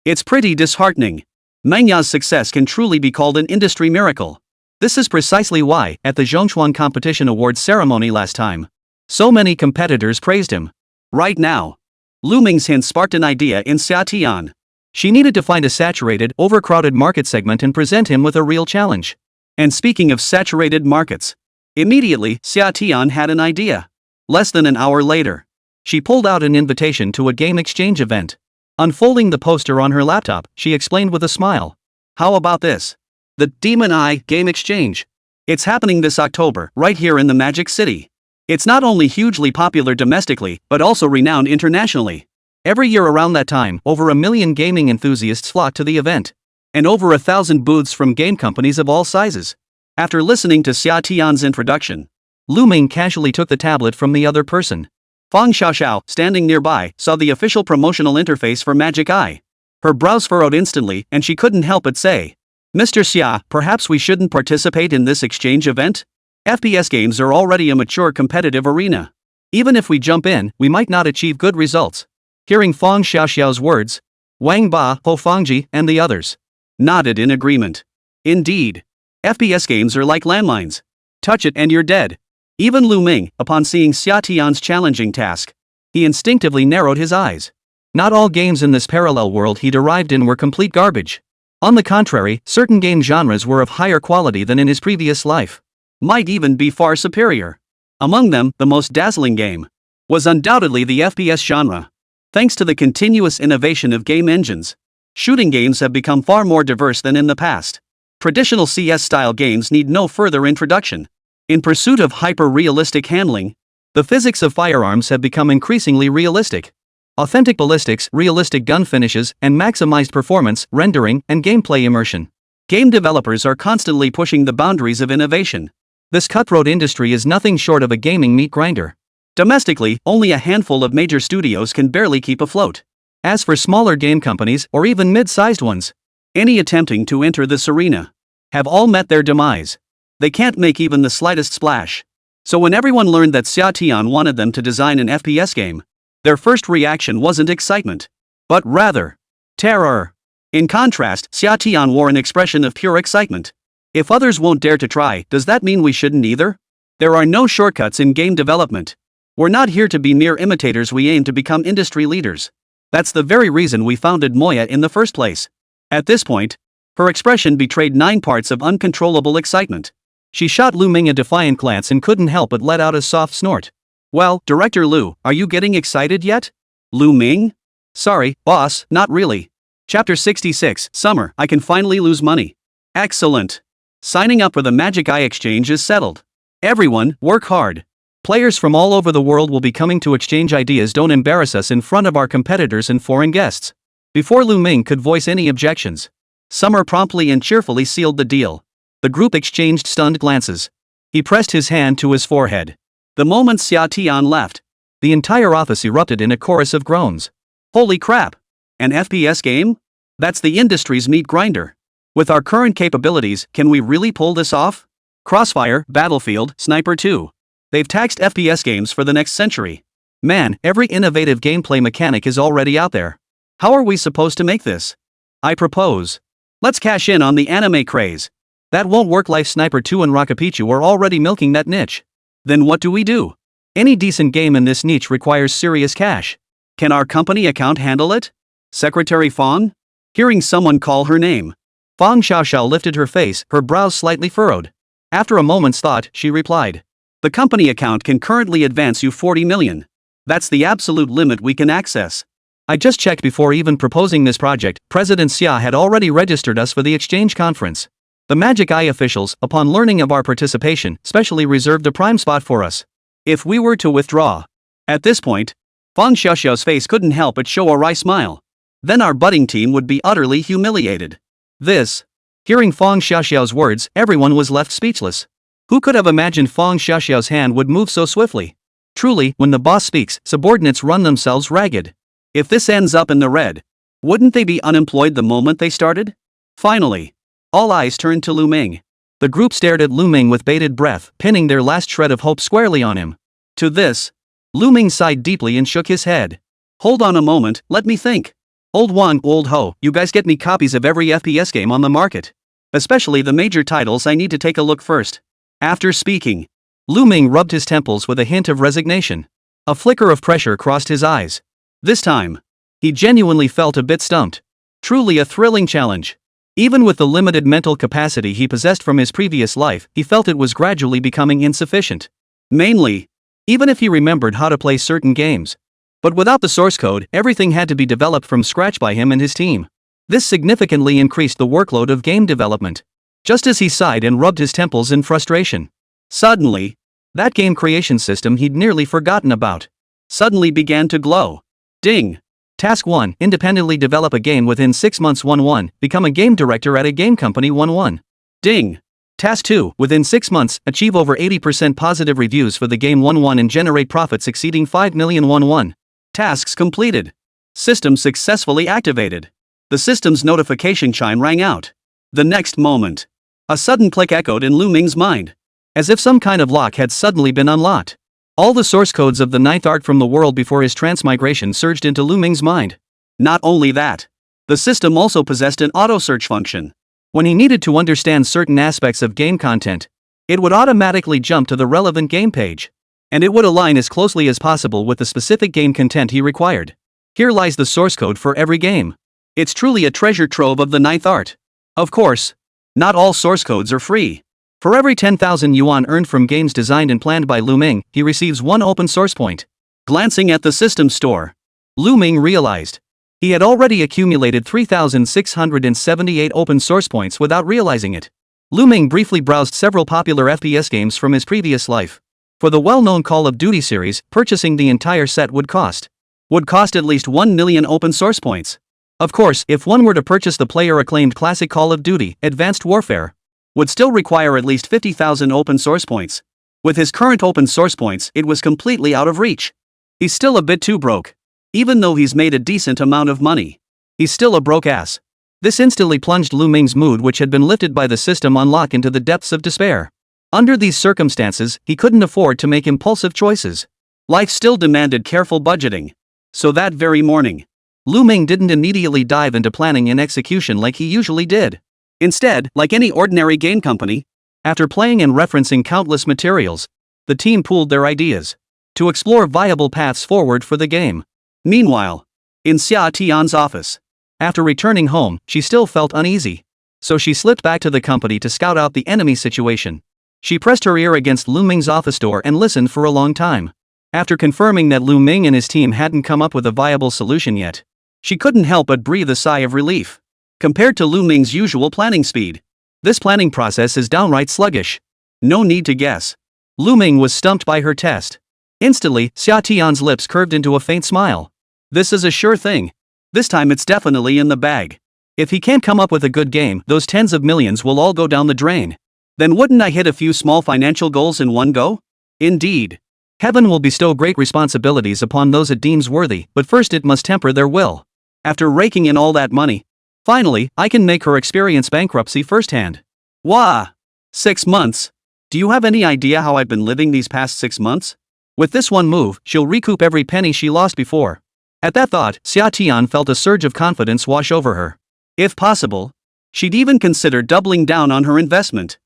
It's pretty disheartening. Manhwa's success can truly be called an industry miracle. This is precisely why, at the Zhongshuan Competition Awards ceremony last time, so many competitors praised him. Right now, Lù Ming's hint sparked an idea in Xià Tiān. She needed to find a saturated, overcrowded market segment and present him with a real challenge. And speaking of saturated markets, immediately, Xià Tiān had an idea. Less than an hour later, she pulled out an invitation to a game exchange event. Unfolding the poster on her laptop, she explained with a smile. How about this? The Demon Eye Game Exchange. It's happening this October, right here in the Magic City. It's not only hugely popular domestically, but also renowned internationally. Every year around that time, over 1 million gaming enthusiasts flock to the event. And over 1,000 booths from game companies of all sizes. After listening to Xià Tiān's introduction, Lù Ming casually took the tablet from the other person. Fang Xiaoxiao, standing nearby, saw the official promotional interface for Magic Eye. Her brows furrowed instantly, and she couldn't help but say, Mr. Xia, perhaps we shouldn't participate in this exchange event? FPS games are already a mature competitive arena. Even if we jump in, we might not achieve good results. Hearing Fang Xiaoxiao's words, Wang Ba, Ho Fangji, and the others nodded in agreement. Indeed. FPS games are like landmines. Touch it and you're dead. Even Lù Ming, upon seeing Xià Tiān's challenging task, he instinctively narrowed his eyes. Not all games in this parallel world he derived in were complete garbage. On the contrary, certain game genres were of higher quality than in his previous life. Might even be far superior. Among them, the most dazzling game was undoubtedly the FPS genre. Thanks to the continuous innovation of game engines, shooting games have become far more diverse than in the past. Traditional CS-style games need no further introduction. In pursuit of hyper-realistic handling, the physics of firearms have become increasingly realistic. Authentic ballistics, realistic gun finishes, and maximized performance, rendering, and gameplay immersion. Game developers are constantly pushing the boundaries of innovation. This cutthroat industry is nothing short of a gaming meat grinder. Domestically, only a handful of major studios can barely keep afloat. As for smaller game companies, or even mid-sized ones, any attempting to enter this arena have all met their demise. They can't make even the slightest splash. So when everyone learned that Xià Tiān wanted them to design an FPS game, their first reaction wasn't excitement, but rather terror. In contrast, Xià Tiān wore an expression of pure excitement. If others won't dare to try, does that mean we shouldn't either? There are no shortcuts in game development. We're not here to be mere imitators, we aim to become industry leaders. That's the very reason we founded Moya in the first place. At this point, her expression betrayed 9 parts of uncontrollable excitement. She shot Lù Ming a defiant glance and couldn't help but let out a soft snort. Well, Director Lù, are you getting excited yet? Lù Ming? Sorry, boss, not really. Chapter 66, Summer, I can finally lose money. Excellent. Signing up for the Magic Eye Exchange is settled. Everyone, work hard. Players from all over the world will be coming to exchange ideas. Don't embarrass us in front of our competitors and foreign guests. Before Lù Ming could voice any objections, Summer promptly and cheerfully sealed the deal. The group exchanged stunned glances. He pressed his hand to his forehead. The moment Xià Tiān left, the entire office erupted in a chorus of groans. Holy crap! An FPS game? That's the industry's meat grinder. With our current capabilities, can we really pull this off? Crossfire, Battlefield, Sniper 2. They've taxed FPS games for the next century. Man, every innovative gameplay mechanic is already out there. How are we supposed to make this? I propose, let's cash in on the anime craze. That won't work. Life Sniper 2 and Rakapichu are already milking that niche. Then what do we do? Any decent game in this niche requires serious cash. Can our company account handle it? Secretary Fang? Hearing someone call her name, Fang Xiaoxiao lifted her face, her brows slightly furrowed. After a moment's thought, she replied. The company account can currently advance you 40 million. That's the absolute limit we can access. I just checked before even proposing this project. President Sia had already registered us for the exchange conference. The Magic Eye officials, upon learning of our participation, specially reserved a prime spot for us. If we were to withdraw. At this point, Fang Xiaoxiao's face couldn't help but show a wry smile. Then our budding team would be utterly humiliated. Hearing Fang Xiaoxiao's words, everyone was left speechless. Who could have imagined Fang Xiaoxiao's hand would move so swiftly? Truly, when the boss speaks, subordinates run themselves ragged. If this ends up in the red, wouldn't they be unemployed the moment they started? Finally, all eyes turned to Lù Ming. The group stared at Lù Ming with bated breath, pinning their last shred of hope squarely on him. To this, Lù Ming sighed deeply and shook his head. Hold on a moment, let me think. Old Wang, old Ho, you guys get me copies of every FPS game on the market. Especially the major titles. I need to take a look first. After speaking, Lù Ming rubbed his temples with a hint of resignation. A flicker of pressure crossed his eyes. This time, he genuinely felt a bit stumped. Truly a thrilling challenge. Even with the limited mental capacity he possessed from his previous life, he felt it was gradually becoming insufficient. Mainly, even if he remembered how to play certain games. But without the source code, everything had to be developed from scratch by him and his team. This significantly increased the workload of game development. Just as he sighed and rubbed his temples in frustration, suddenly, that game creation system he'd nearly forgotten about suddenly began to glow. Ding! Task 1, independently develop a game within 6 months. 1-1, become a game director at a game company. 1-1. Ding! Task 2, within 6 months, achieve over 80% positive reviews for the game. 1-1 and generate profits exceeding 5 million. 1-1. Tasks completed. System successfully activated. The system's notification chime rang out. The next moment, a sudden click echoed in Lù Ming's mind. As if some kind of lock had suddenly been unlocked. All the source codes of the ninth art from the world before his transmigration surged into Lù Ming's mind. Not only that, the system also possessed an auto-search function. When he needed to understand certain aspects of game content, it would automatically jump to the relevant game page, and it would align as closely as possible with the specific game content he required. Here lies the source code for every game. It's truly a treasure trove of the ninth art. Of course, not all source codes are free. For every 10,000 yuan earned from games designed and planned by Lù Ming, he receives one open source point. Glancing at the system store, Lù Ming realized he had already accumulated 3,678 open source points without realizing it. Lù Ming briefly browsed several popular FPS games from his previous life. For the well-known Call of Duty series, purchasing the entire set would cost at least 1 million open source points. Of course, if one were to purchase the player-acclaimed classic Call of Duty, Advanced Warfare, would still require at least 50,000 open source points. With his current open source points, it was completely out of reach. He's still a bit too broke. Even though he's made a decent amount of money, he's still a broke ass. This instantly plunged Lù Ming's mood, which had been lifted by the system on lock, into the depths of despair. Under these circumstances, he couldn't afford to make impulsive choices. Life still demanded careful budgeting. So that very morning, Lù Ming didn't immediately dive into planning and execution like he usually did. Instead, like any ordinary game company, after playing and referencing countless materials, the team pooled their ideas to explore viable paths forward for the game. Meanwhile, in Xià Tiān's office, after returning home, she still felt uneasy. So she slipped back to the company to scout out the enemy situation. She pressed her ear against Lù Ming's office door and listened for a long time. After confirming that Lù Ming and his team hadn't come up with a viable solution yet, she couldn't help but breathe a sigh of relief. Compared to Lù Ming's usual planning speed, this planning process is downright sluggish. No need to guess. Lù Ming was stumped by her test. Instantly, Xià Tiān's lips curved into a faint smile. This is a sure thing. This time it's definitely in the bag. If he can't come up with a good game, those tens of millions will all go down the drain. Then wouldn't I hit a few small financial goals in one go? Indeed. Heaven will bestow great responsibilities upon those it deems worthy, but first it must temper their will. After raking in all that money, finally, I can make her experience bankruptcy firsthand. Wah! 6 months. Do you have any idea how I've been living these past 6 months? With this one move, she'll recoup every penny she lost before. At that thought, Xià Tiān felt a surge of confidence wash over her. If possible, she'd even consider doubling down on her investment.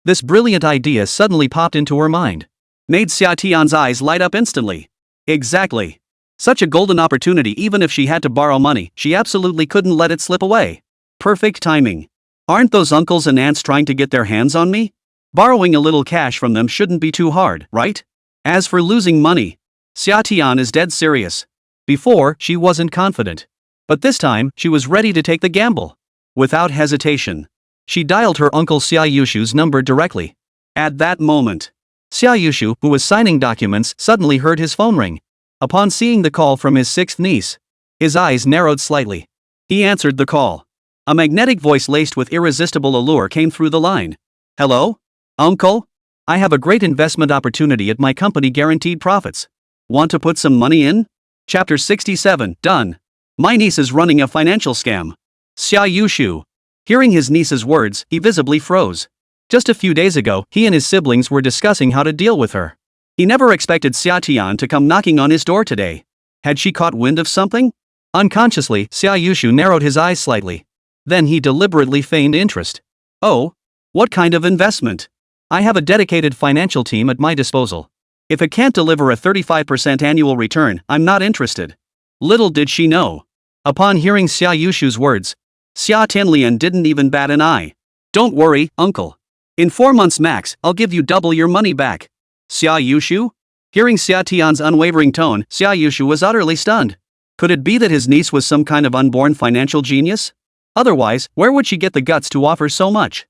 This brilliant idea suddenly popped into her mind. Made Xià Tiān's eyes light up instantly. Exactly. Such a golden opportunity, even if she had to borrow money, she absolutely couldn't let it slip away. Perfect timing. Aren't those uncles and aunts trying to get their hands on me? Borrowing a little cash from them shouldn't be too hard, right? As for losing money, Xià Tiān is dead serious. Before, she wasn't confident. But this time, she was ready to take the gamble. Without hesitation, she dialed her uncle Sia Yushu's number directly. At that moment, Sia Yushu, who was signing documents, suddenly heard his phone ring. Upon seeing the call from his sixth niece, his eyes narrowed slightly. He answered the call. A magnetic voice laced with irresistible allure came through the line. Hello? Uncle? I have a great investment opportunity at my company, guaranteed profits. Want to put some money in? Chapter 67, done. My niece is running a financial scam. Sia Yushu. Hearing his niece's words, he visibly froze. Just a few days ago, he and his siblings were discussing how to deal with her. He never expected Xià Tiān to come knocking on his door today. Had she caught wind of something? Unconsciously, Sia Yushu narrowed his eyes slightly. Then he deliberately feigned interest. Oh? What kind of investment? I have a dedicated financial team at my disposal. If it can't deliver a 35% annual return, I'm not interested. Little did she know. Upon hearing Sia Yushu's words, Xià Tiān didn't even bat an eye. Don't worry, uncle. In 4 months max, I'll give you double your money back. Sia Yushu? Hearing Xià Tiān's unwavering tone, Sia Yushu was utterly stunned. Could it be that his niece was some kind of unborn financial genius? Otherwise, where would she get the guts to offer so much?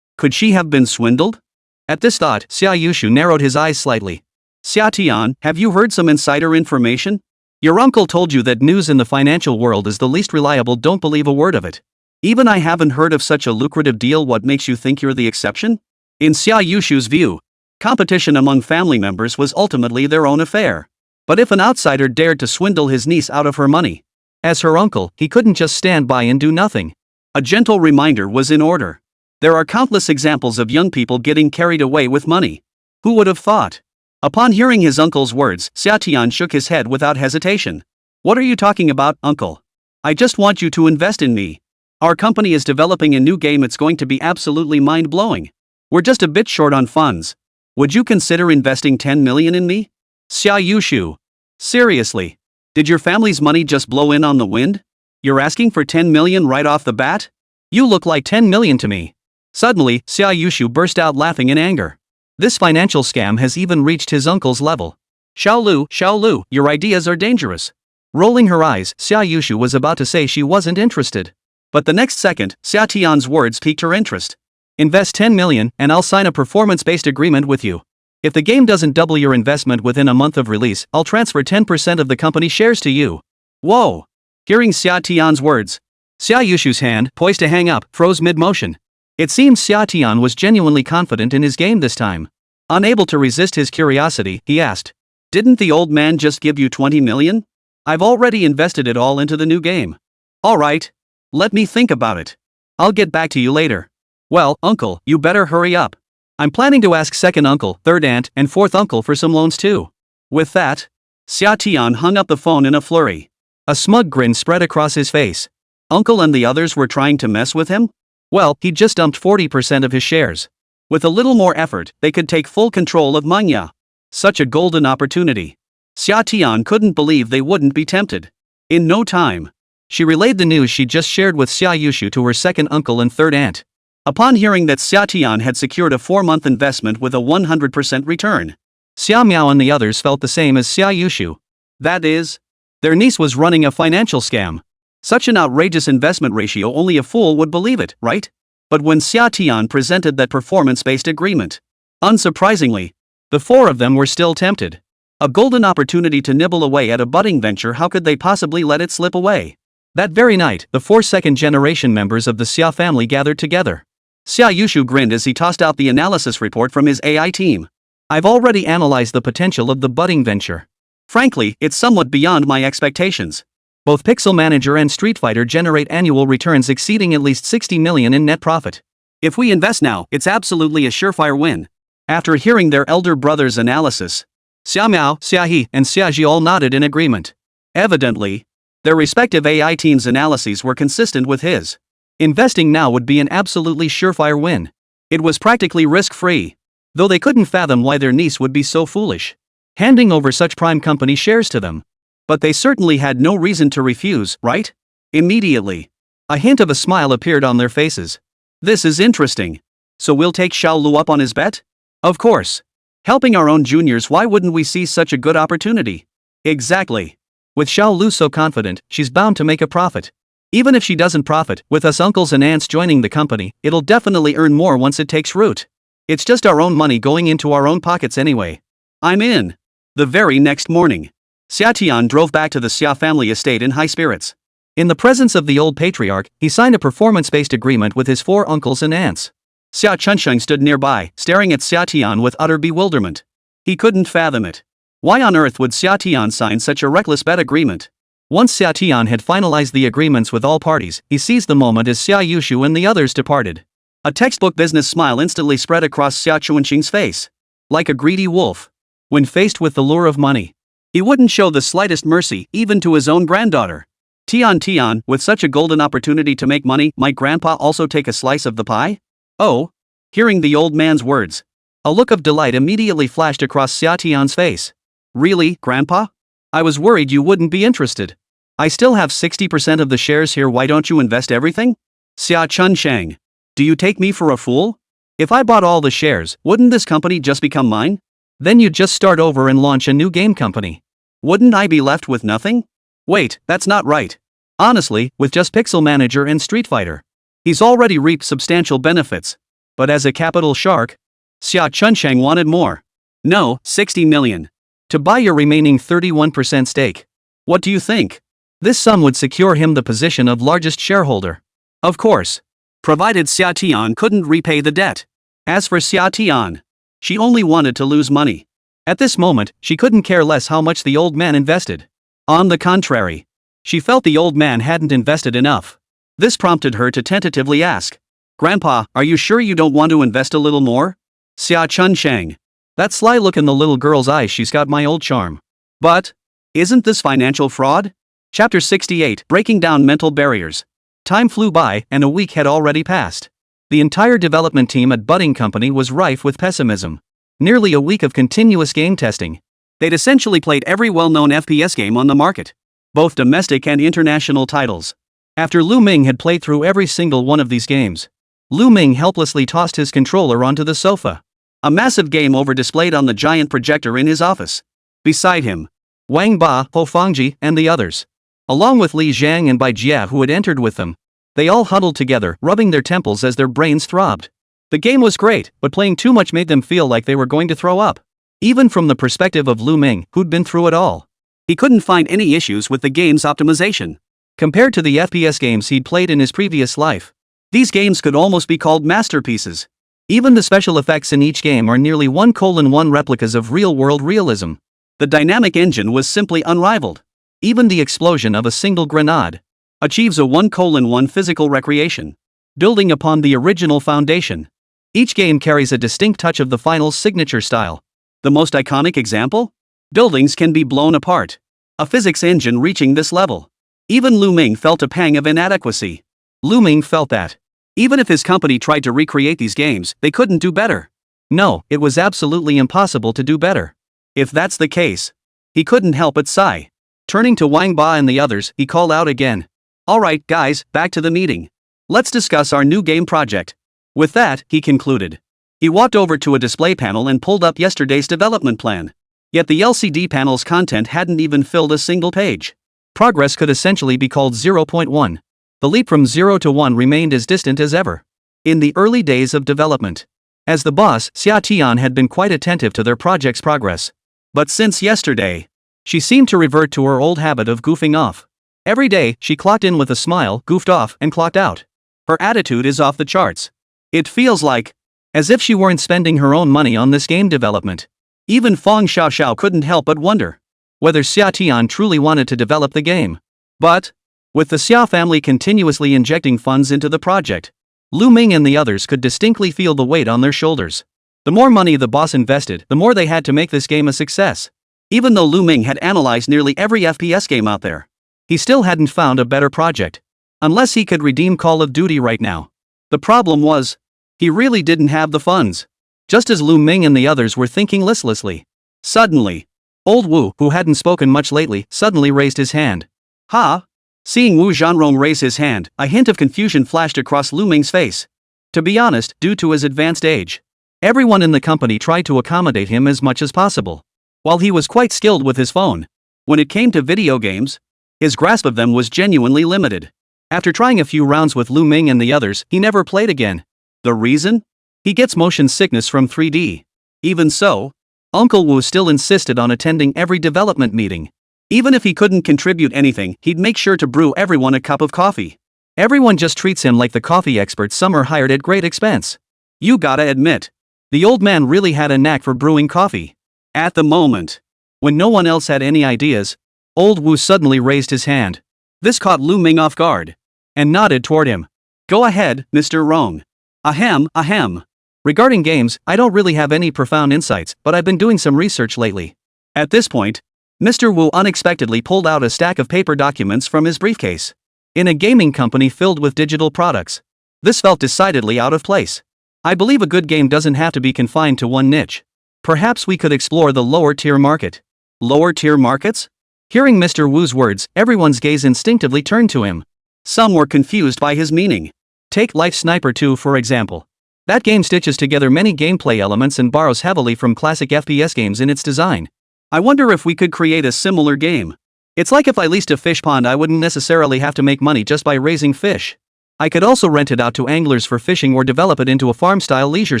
Could she have been swindled? At this thought, Sia Yushu narrowed his eyes slightly. Xià Tiān, have you heard some insider information? Your uncle told you that news in the financial world is the least reliable. Don't believe a word of it. Even I haven't heard of such a lucrative deal. What makes you think you're the exception? In Sia Yushu's view, competition among family members was ultimately their own affair. But if an outsider dared to swindle his niece out of her money, as her uncle, he couldn't just stand by and do nothing. A gentle reminder was in order. There are countless examples of young people getting carried away with money. Who would have thought? Upon hearing his uncle's words, Xià Tiān shook his head without hesitation. What are you talking about, uncle? I just want you to invest in me. Our company is developing a new game, it's going to be absolutely mind-blowing. We're just a bit short on funds. Would you consider investing 10 million in me? Xia Yushu. Seriously? Did your family's money just blow in on the wind? You're asking for 10 million right off the bat? You look like 10 million to me. Suddenly, Xia Yushu burst out laughing in anger. This financial scam has even reached his uncle's level. Xiao Lu, your ideas are dangerous. Rolling her eyes, Xia Yushu was about to say she wasn't interested. But the next second, Xià Tiān's words piqued her interest. Invest 10 million and I'll sign a performance-based agreement with you. If the game doesn't double your investment within a month of release, I'll transfer 10% of the company shares to you. Whoa! Hearing Xià Tiān's words, Xia Yushu's hand, poised to hang up, froze mid-motion. It seems Xià Tiān was genuinely confident in his game this time. Unable to resist his curiosity, he asked, Didn't the old man just give you 20 million? I've already invested it all into the new game. Alright. Let me think about it. I'll get back to you later. Well, uncle, you better hurry up. I'm planning to ask second uncle, third aunt, and fourth uncle for some loans too. With that, Xià Tiān hung up the phone in a flurry. A smug grin spread across his face. Uncle and the others were trying to mess with him? Well, he just dumped 40% of his shares. With a little more effort, they could take full control of Manhwa. Such a golden opportunity. Xià Tiān couldn't believe they wouldn't be tempted. In no time, she relayed the news she just shared with Xia Yushu to her second uncle and third aunt. Upon hearing that Xià Tiān had secured a 4-month investment with a 100% return, Xia Miao and the others felt the same as Xia Yushu. That is, their niece was running a financial scam. Such an outrageous investment ratio, only a fool would believe it, right? But when Xià Tiān presented that performance-based agreement, unsurprisingly, the four of them were still tempted. A golden opportunity to nibble away at a budding venture, how could they possibly let it slip away? That very night, the 4 second-generation members of the Sia family gathered together. Sia Yushu grinned as he tossed out the analysis report from his AI team. I've already analyzed the potential of the budding venture. Frankly, it's somewhat beyond my expectations. Both Pixel Manager and Street Fighter generate annual returns exceeding at least 60 million in net profit. If we invest now, it's absolutely a surefire win. After hearing their elder brother's analysis, Xia Miao, Xia He, and Xia Ji all nodded in agreement. Evidently, their respective AI teams' analyses were consistent with his. Investing now would be an absolutely surefire win. It was practically risk-free, though they couldn't fathom why their niece would be so foolish, handing over such prime company shares to them. But they certainly had no reason to refuse, right? Immediately, a hint of a smile appeared on their faces. This is interesting. So we'll take Xiao Lu up on his bet? Of course. Helping our own juniors, why wouldn't we see such a good opportunity? Exactly. With Xiao Lu so confident, she's bound to make a profit. Even if she doesn't profit, with us uncles and aunts joining the company, it'll definitely earn more once it takes root. It's just our own money going into our own pockets anyway. I'm in. The very next morning, Xià Tiān drove back to the Sia family estate in high spirits. In the presence of the old patriarch, he signed a performance-based agreement with his 4 uncles and aunts. Sia Chunsheng stood nearby, staring at Xià Tiān with utter bewilderment. He couldn't fathom it. Why on earth would Xià Tiān sign such a reckless bet agreement? Once Xià Tiān had finalized the agreements with all parties, he seized the moment as Xia Yushu and the others departed. A textbook business smile instantly spread across Sia Chunsheng's face. Like a greedy wolf, when faced with the lure of money, he wouldn't show the slightest mercy, even to his own granddaughter. Tian, with such a golden opportunity to make money, might grandpa also take a slice of the pie? Oh? Hearing the old man's words, a look of delight immediately flashed across Sia Tiān's face. Really, grandpa? I was worried you wouldn't be interested. I still have 60% of the shares here, why don't you invest everything? Sia Chunsheng, do you take me for a fool? If I bought all the shares, wouldn't this company just become mine? Then you'd just start over and launch a new game company. Wouldn't I be left with nothing? Wait, that's not right. Honestly, with just Pixel Manager and Street Fighter, he's already reaped substantial benefits. But as a capital shark, Sia Chunsheng wanted more. No, 60 million. To buy your remaining 31% stake. What do you think? This sum would secure him the position of largest shareholder. Of course. Provided Sia Tiān couldn't repay the debt. As for Sia Tiān, she only wanted to lose money. At this moment, she couldn't care less how much the old man invested. On the contrary, she felt the old man hadn't invested enough. This prompted her to tentatively ask, Grandpa, are you sure you don't want to invest a little more? Sia Chunsheng, That sly look in the little girl's eyes, she's got my old charm. But, isn't this financial fraud? Chapter 68, Breaking Down Mental Barriers. Time flew by, and a week had already passed. The entire development team at Budding Company was rife with pessimism. Nearly a week of continuous game testing. They'd essentially played every well-known FPS game on the market, both domestic and international titles. After Lù Ming had played through every single one of these games, Lù Ming helplessly tossed his controller onto the sofa. A massive game over displayed on the giant projector in his office. Beside him, Wang Ba, Ho Fangji, and the others, along with Li Zhang and Bai Jia who had entered with them. They all huddled together, rubbing their temples as their brains throbbed. The game was great, but playing too much made them feel like they were going to throw up. Even from the perspective of Lù Ming, who'd been through it all. He couldn't find any issues with the game's optimization. Compared to the FPS games he'd played in his previous life, these games could almost be called masterpieces. Even the special effects in each game are nearly 1:1 replicas of real-world realism. The dynamic engine was simply unrivaled. Even the explosion of a single grenade achieves a 1:1 physical recreation, building upon the original foundation. Each game carries a distinct touch of the final's signature style. The most iconic example? Buildings can be blown apart. A physics engine reaching this level. Even Lù Ming felt a pang of inadequacy. Lù Ming felt that, even if his company tried to recreate these games, they couldn't do better. No, it was absolutely impossible to do better. If that's the case, he couldn't help but sigh. Turning to Wang Ba and the others, he called out again. Alright guys, back to the meeting. Let's discuss our new game project. With that, he concluded. He walked over to a display panel and pulled up yesterday's development plan. Yet the LCD panel's content hadn't even filled a single page. Progress could essentially be called 0.1. The leap from 0 to 1 remained as distant as ever. In the early days of development, as the boss, Xià Tiān had been quite attentive to their project's progress. But since yesterday, she seemed to revert to her old habit of goofing off. Every day, she clocked in with a smile, goofed off, and clocked out. Her attitude is off the charts. It feels like, as if she weren't spending her own money on this game development. Even Feng Xiaoxiao couldn't help but wonder whether Xià Tiān truly wanted to develop the game. But, with the Sia family continuously injecting funds into the project, Lù Ming and the others could distinctly feel the weight on their shoulders. The more money the boss invested, the more they had to make this game a success. Even though Lù Ming had analyzed nearly every FPS game out there, he still hadn't found a better project. Unless he could redeem Call of Duty right now. The problem was, he really didn't have the funds. Just as Lù Ming and the others were thinking listlessly, suddenly, old Wu, who hadn't spoken much lately, suddenly raised his hand. Ha! Seeing Wu Zhanrong raise his hand, a hint of confusion flashed across Lù Ming's face. To be honest, due to his advanced age, everyone in the company tried to accommodate him as much as possible. While he was quite skilled with his phone, when it came to video games, his grasp of them was genuinely limited. After trying a few rounds with Lù Ming and the others, he never played again. The reason? He gets motion sickness from 3D. Even so, Uncle Wu still insisted on attending every development meeting. Even if he couldn't contribute anything, he'd make sure to brew everyone a cup of coffee. Everyone just treats him like the coffee expert Summer hired at great expense. You gotta admit, the old man really had a knack for brewing coffee. At the moment, when no one else had any ideas, old Wu suddenly raised his hand. This caught Lù Ming off guard, and nodded toward him. Go ahead, Mr. Rong. Ahem, ahem. Regarding games, I don't really have any profound insights, but I've been doing some research lately. At this point, Mr. Wu unexpectedly pulled out a stack of paper documents from his briefcase. In a gaming company filled with digital products, this felt decidedly out of place. I believe a good game doesn't have to be confined to one niche. Perhaps we could explore the lower-tier market. Lower-tier markets? Hearing Mr. Wu's words, everyone's gaze instinctively turned to him. Some were confused by his meaning. Take Life Sniper 2 for example. That game stitches together many gameplay elements and borrows heavily from classic FPS games in its design. I wonder if we could create a similar game. It's like if I leased a fish pond, I wouldn't necessarily have to make money just by raising fish. I could also rent it out to anglers for fishing or develop it into a farm-style leisure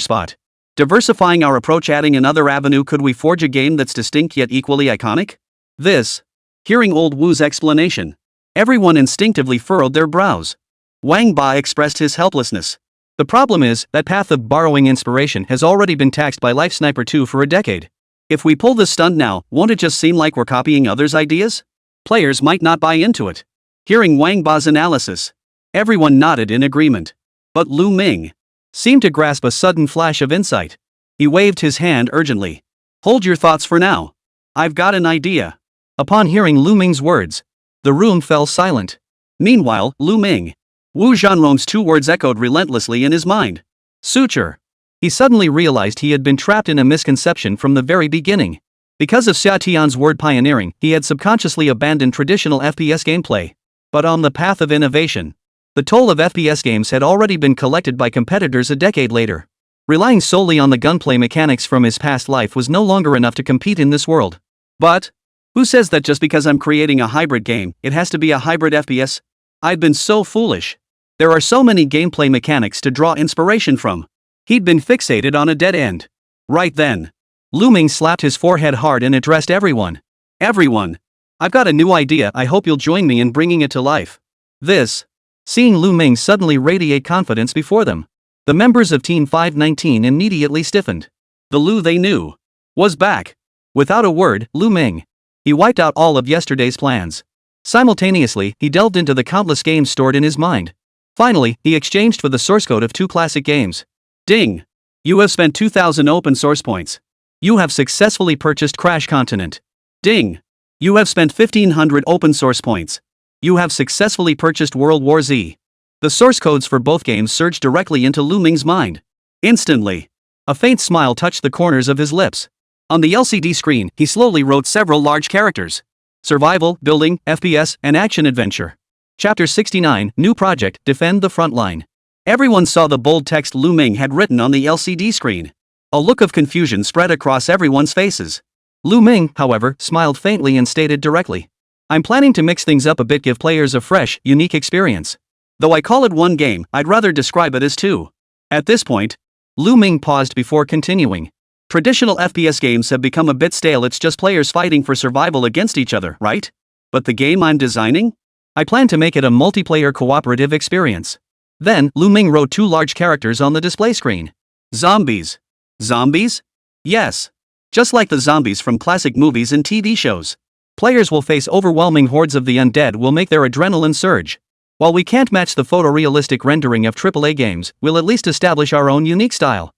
spot. Diversifying our approach, adding another avenue, could we forge a game that's distinct yet equally iconic? Hearing old Wu's explanation, everyone instinctively furrowed their brows. Wang Ba expressed his helplessness. The problem is, that path of borrowing inspiration has already been taxed by Life Sniper 2 for a decade. If we pull this stunt now, won't it just seem like we're copying others' ideas? Players might not buy into it. Hearing Wang Ba's analysis, everyone nodded in agreement. But Lù Ming seemed to grasp a sudden flash of insight. He waved his hand urgently. Hold your thoughts for now. I've got an idea. Upon hearing Lù Ming's words, the room fell silent. Meanwhile, Lù Ming. Wu Zhanrong's 2 words echoed relentlessly in his mind. Suture. He suddenly realized he had been trapped in a misconception from the very beginning. Because of Xià Tiān's word pioneering, he had subconsciously abandoned traditional FPS gameplay. But on the path of innovation, the toll of FPS games had already been collected by competitors a decade later. Relying solely on the gunplay mechanics from his past life was no longer enough to compete in this world. But who says that just because I'm creating a hybrid game, it has to be a hybrid FPS? I'd been so foolish. There are so many gameplay mechanics to draw inspiration from. He'd been fixated on a dead end. Right then, Lù Ming slapped his forehead hard and addressed everyone. Everyone. I've got a new idea. I hope you'll join me in bringing it to life. Seeing Lù Ming suddenly radiate confidence before them, the members of Team 519 immediately stiffened. The Lù they knew was back. Without a word, Lù Ming. He wiped out all of yesterday's plans. Simultaneously, he delved into the countless games stored in his mind. Finally, he exchanged for the source code of 2 classic games. Ding! You have spent 2,000 open source points. You have successfully purchased Crash Continent. Ding! You have spent 1,500 open source points. You have successfully purchased World War Z. The source codes for both games surged directly into Lù Ming's mind. Instantly, a faint smile touched the corners of his lips. On the LCD screen, he slowly wrote several large characters. Survival, building, FPS, and action adventure. Chapter 69, New Project, Defend the Frontline. Everyone saw the bold text Lù Ming had written on the LCD screen. A look of confusion spread across everyone's faces. Lù Ming, however, smiled faintly and stated directly, I'm planning to mix things up a bit, give players a fresh, unique experience. Though I call it one game, I'd rather describe it as 2. At this point, Lù Ming paused before continuing. Traditional FPS games have become a bit stale. It's just players fighting for survival against each other, right? But the game I'm designing? I plan to make it a multiplayer cooperative experience. Then, Lù Ming wrote 2 large characters on the display screen. Zombies. Zombies? Yes. Just like the zombies from classic movies and TV shows. Players will face overwhelming hordes of the undead will make their adrenaline surge. While we can't match the photorealistic rendering of AAA games, we'll at least establish our own unique style.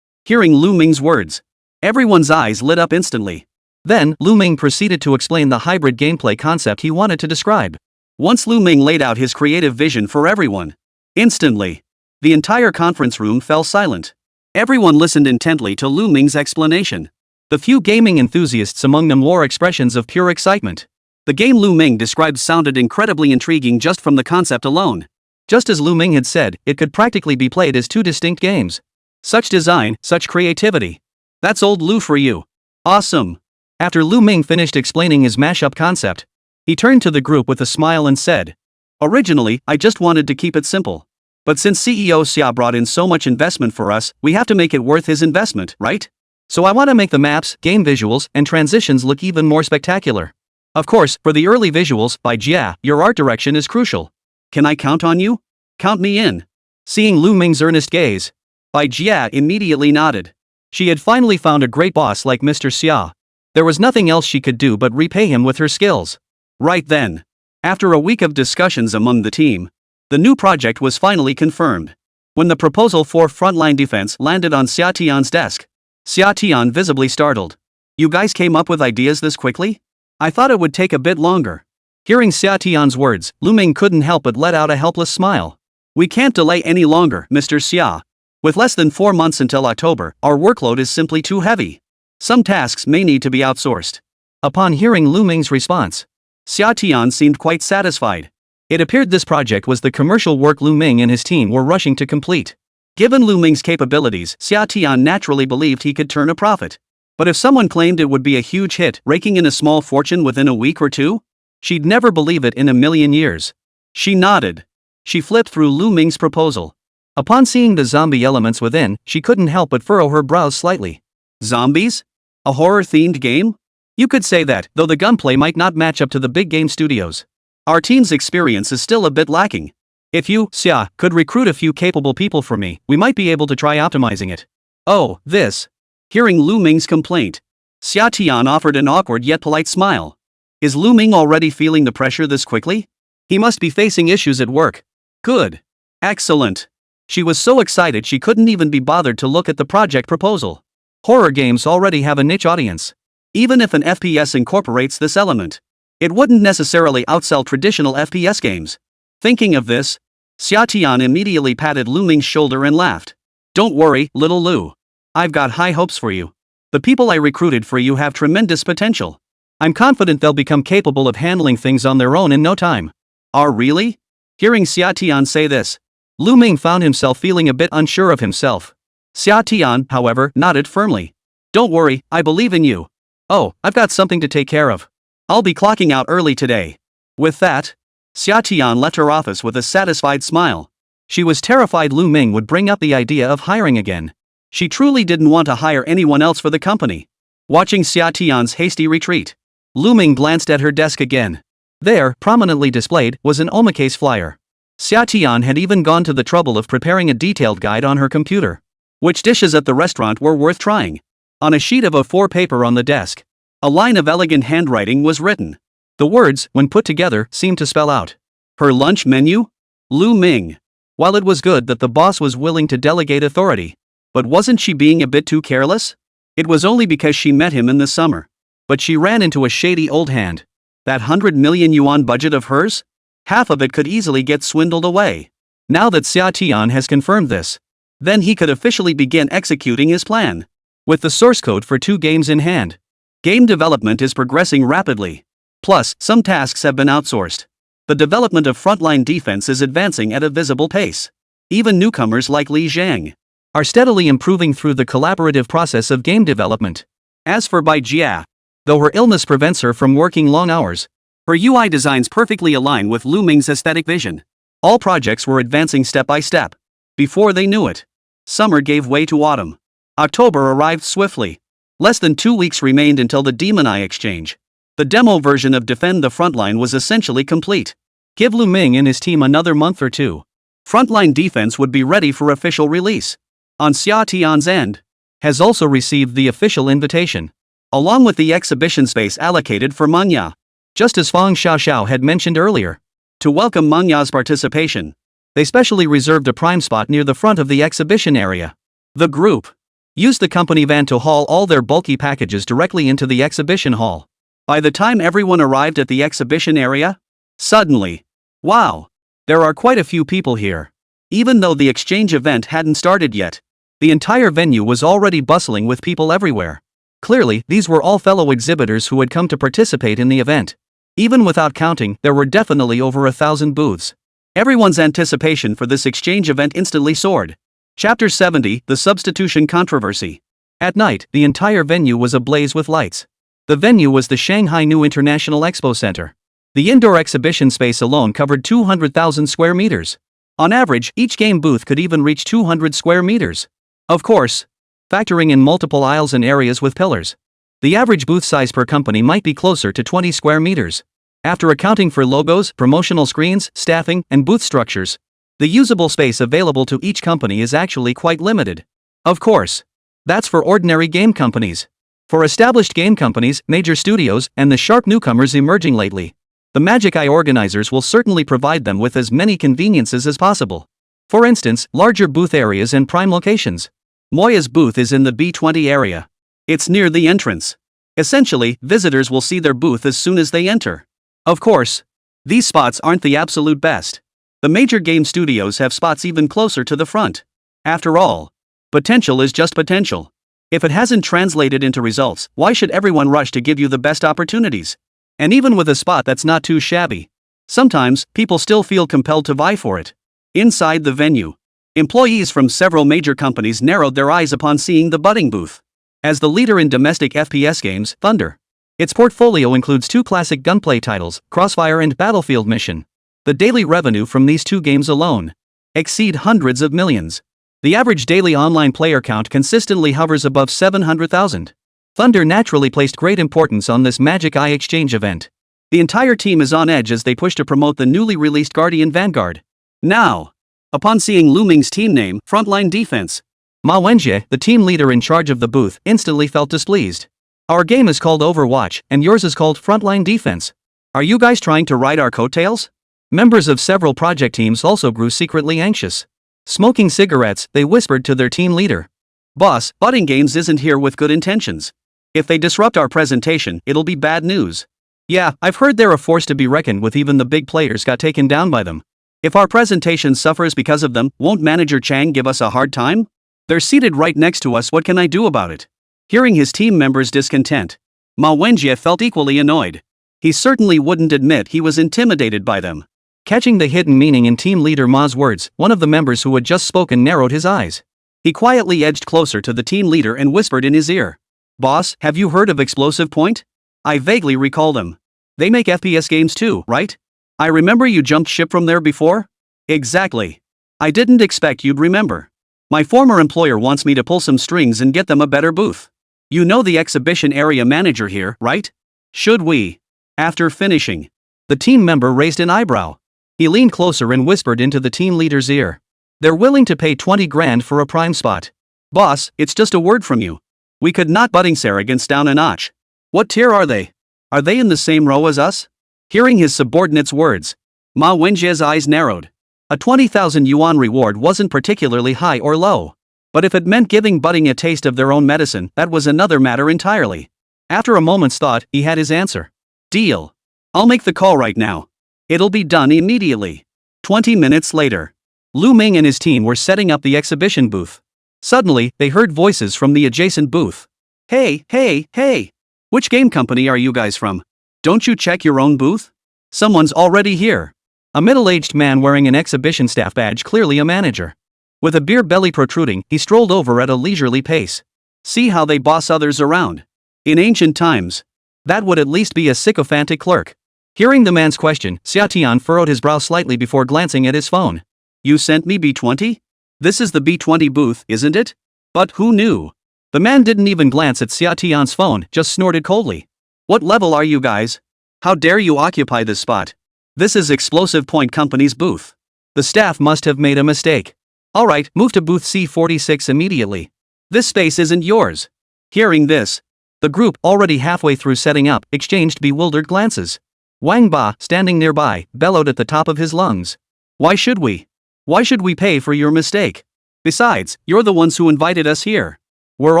Hearing Lù Ming's words, everyone's eyes lit up instantly. Then, Lù Ming proceeded to explain the hybrid gameplay concept he wanted to describe. Once Lù Ming laid out his creative vision for everyone, instantly, the entire conference room fell silent. Everyone listened intently to Lù Ming's explanation. The few gaming enthusiasts among them wore expressions of pure excitement. The game Lù Ming described sounded incredibly intriguing just from the concept alone. Just as Lù Ming had said, it could practically be played as 2 distinct games. Such design, such creativity. That's old Lù for you. Awesome. After Lù Ming finished explaining his mashup concept, he turned to the group with a smile and said, Originally, I just wanted to keep it simple. But since CEO Xià brought in so much investment for us, we have to make it worth his investment, right? So I want to make the maps, game visuals, and transitions look even more spectacular. Of course, for the early visuals, by Jia, your art direction is crucial. Can I count on you? Count me in. Seeing Lù Ming's earnest gaze, Bai Jia immediately nodded. She had finally found a great boss like Mr. Xià. There was nothing else she could do but repay him with her skills. Right then, after a week of discussions among the team, the new project was finally confirmed. When the proposal for frontline defense landed on Xià Tiān's desk, Xià Tiān visibly startled. You guys came up with ideas this quickly? I thought it would take a bit longer. Hearing Xià Tiān's words, Lù Ming couldn't help but let out a helpless smile. We can't delay any longer, Mr. Xià. With less than 4 months until October, our workload is simply too heavy. Some tasks may need to be outsourced. Upon hearing Lù Ming's response, Xià Tiān seemed quite satisfied. It appeared this project was the commercial work Lù Ming and his team were rushing to complete. Given Lù Ming's capabilities, Xià Tiān naturally believed he could turn a profit. But if someone claimed it would be a huge hit, raking in a small fortune within a week or 2, she'd never believe it in a million years. She nodded. She flipped through Lù Ming's proposal. Upon seeing the zombie elements within, she couldn't help but furrow her brows slightly. Zombies? A horror-themed game? You could say that, though the gunplay might not match up to the big game studios. Our team's experience is still a bit lacking. If you, Sia, could recruit a few capable people for me, we might be able to try optimizing it. Oh, this. Hearing Lù Ming's complaint, Xià Tiān offered an awkward yet polite smile. Is Lù Ming already feeling the pressure this quickly? He must be facing issues at work. Good. Excellent. She was so excited she couldn't even be bothered to look at the project proposal. Horror games already have a niche audience. Even if an FPS incorporates this element, it wouldn't necessarily outsell traditional FPS games. Thinking of this, Xià Tiān immediately patted Lù Ming's shoulder and laughed. Don't worry, little Lù. I've got high hopes for you. The people I recruited for you have tremendous potential. I'm confident they'll become capable of handling things on their own in no time. Really? Hearing Xià Tiān say this, Lù Ming found himself feeling a bit unsure of himself. Xià Tiān, however, nodded firmly. Don't worry, I believe in you. Oh, I've got something to take care of. I'll be clocking out early today. With that, Xià Tiān left her office with a satisfied smile. She was terrified Lù Ming would bring up the idea of hiring again. She truly didn't want to hire anyone else for the company. Watching Xià Tiān's hasty retreat, Lù Ming glanced at her desk again. There, prominently displayed, was an omakase flyer. Xià Tiān had even gone to the trouble of preparing a detailed guide on her computer. Which dishes at the restaurant were worth trying? On a sheet of A4 paper on the desk, a line of elegant handwriting was written. The words, when put together, seemed to spell out her lunch menu? Lù Ming. While it was good that the boss was willing to delegate authority, but wasn't she being a bit too careless? It was only because she met him in the summer. But she ran into a shady old hand. That 100 million yuan budget of hers? Half of it could easily get swindled away. Now that Xià Tiān has confirmed this, then he could officially begin executing his plan. With the source code for 2 games in hand, game development is progressing rapidly. Plus, some tasks have been outsourced. The development of frontline defense is advancing at a visible pace. Even newcomers like Li Zhang are steadily improving through the collaborative process of game development. As for Bagua, though her illness prevents her from working long hours, her UI designs perfectly align with Lù Ming's aesthetic vision. All projects were advancing step by step. Before they knew it, summer gave way to autumn. October arrived swiftly. Less than 2 weeks remained until the Demon Eye exchange. The demo version of Defend the Frontline was essentially complete. Give Lù Ming and his team another month or two. Frontline defense would be ready for official release. On Xià Tiān's end, has also received the official invitation, along with the exhibition space allocated for Manhwa. Just as Fang Xiaoxiao had mentioned earlier, to welcome Manhwa's participation, they specially reserved a prime spot near the front of the exhibition area. The group used the company van to haul all their bulky packages directly into the exhibition hall. By the time everyone arrived at the exhibition area, suddenly, wow, there are quite a few people here. Even though the exchange event hadn't started yet, the entire venue was already bustling with people everywhere. Clearly, these were all fellow exhibitors who had come to participate in the event. Even without counting, there were definitely over 1,000 booths. Everyone's anticipation for this exchange event instantly soared. Chapter 70, The Substitution Controversy. At night, the entire venue was ablaze with lights. The venue was the Shanghai New International Expo Center. The indoor exhibition space alone covered 200,000 square meters. On average, each game booth could even reach 200 square meters. Of course, factoring in multiple aisles and areas with pillars, the average booth size per company might be closer to 20 square meters. After accounting for logos, promotional screens, staffing, and booth structures, the usable space available to each company is actually quite limited. Of course, that's for ordinary game companies. For established game companies, major studios, and the sharp newcomers emerging lately, the Magic Eye organizers will certainly provide them with as many conveniences as possible. For instance, larger booth areas and prime locations. Moya's booth is in the B20 area. It's near the entrance. Essentially, visitors will see their booth as soon as they enter. Of course, these spots aren't the absolute best. The major game studios have spots even closer to the front. After all, potential is just potential. If it hasn't translated into results, why should everyone rush to give you the best opportunities? And even with a spot that's not too shabby, sometimes people still feel compelled to vie for it. Inside the venue, employees from several major companies narrowed their eyes upon seeing the budding booth. As the leader in domestic FPS games, Thunder, its portfolio includes 2 classic gunplay titles, Crossfire and Battlefield Mission. The daily revenue from these 2 games alone exceed hundreds of millions. The average daily online player count consistently hovers above 700,000. Thunder naturally placed great importance on this Magic Eye exchange event. The entire team is on edge as they push to promote the newly released Guardian Vanguard. Now, upon seeing Lù Ming's team name, Frontline Defense, Ma Wenjie, the team leader in charge of the booth, instantly felt displeased. Our game is called Overwatch, and yours is called Frontline Defense. Are you guys trying to ride our coattails? Members of several project teams also grew secretly anxious. Smoking cigarettes, they whispered to their team leader. Boss, budding games isn't here with good intentions. If they disrupt our presentation, it'll be bad news. Yeah, I've heard they're a force to be reckoned with. Even the big players got taken down by them. If our presentation suffers because of them, won't Manager Chang give us a hard time? They're seated right next to us. What can I do about it? Hearing his team members' discontent, Ma Wenjie felt equally annoyed. He certainly wouldn't admit he was intimidated by them. Catching the hidden meaning in team leader Ma's words, one of the members who had just spoken narrowed his eyes. He quietly edged closer to the team leader and whispered in his ear. Boss, have you heard of Explosive Point? I vaguely recall them. They make FPS games too, right? I remember you jumped ship from there before? Exactly. I didn't expect you'd remember. My former employer wants me to pull some strings and get them a better booth. You know the exhibition area manager here, right? Should we? After finishing, the team member raised an eyebrow. He leaned closer and whispered into the team leader's ear. They're willing to pay 20 grand for a prime spot. Boss, it's just a word from you. We could knock budding's arrogance down a notch. What tier are they? Are they in the same row as us? Hearing his subordinate's words, Ma Wenjie's eyes narrowed. A 20,000 yuan reward wasn't particularly high or low. But if it meant giving budding a taste of their own medicine, that was another matter entirely. After a moment's thought, he had his answer. Deal. I'll make the call right now. It'll be done immediately. 20 minutes later, Lù Ming and his team were setting up the exhibition booth. Suddenly, they heard voices from the adjacent booth. Hey, hey, hey! Which game company are you guys from? Don't you check your own booth? Someone's already here. A middle-aged man wearing an exhibition staff badge, clearly a manager. With a beer belly protruding, he strolled over at a leisurely pace. See how they boss others around. In ancient times, that would at least be a sycophantic clerk. Hearing the man's question, Xià Tiān furrowed his brow slightly before glancing at his phone. You sent me B20? This is the B20 booth, isn't it? But who knew? The man didn't even glance at Xià Tiān's phone, just snorted coldly. What level are you guys? How dare you occupy this spot? This is Explosive Point Company's booth. The staff must have made a mistake. Alright, move to booth C46 immediately. This space isn't yours. Hearing this, the group, already halfway through setting up, exchanged bewildered glances. Wang Ba, standing nearby, bellowed at the top of his lungs. Why should we? Why should we pay for your mistake? Besides, you're the ones who invited us here. We're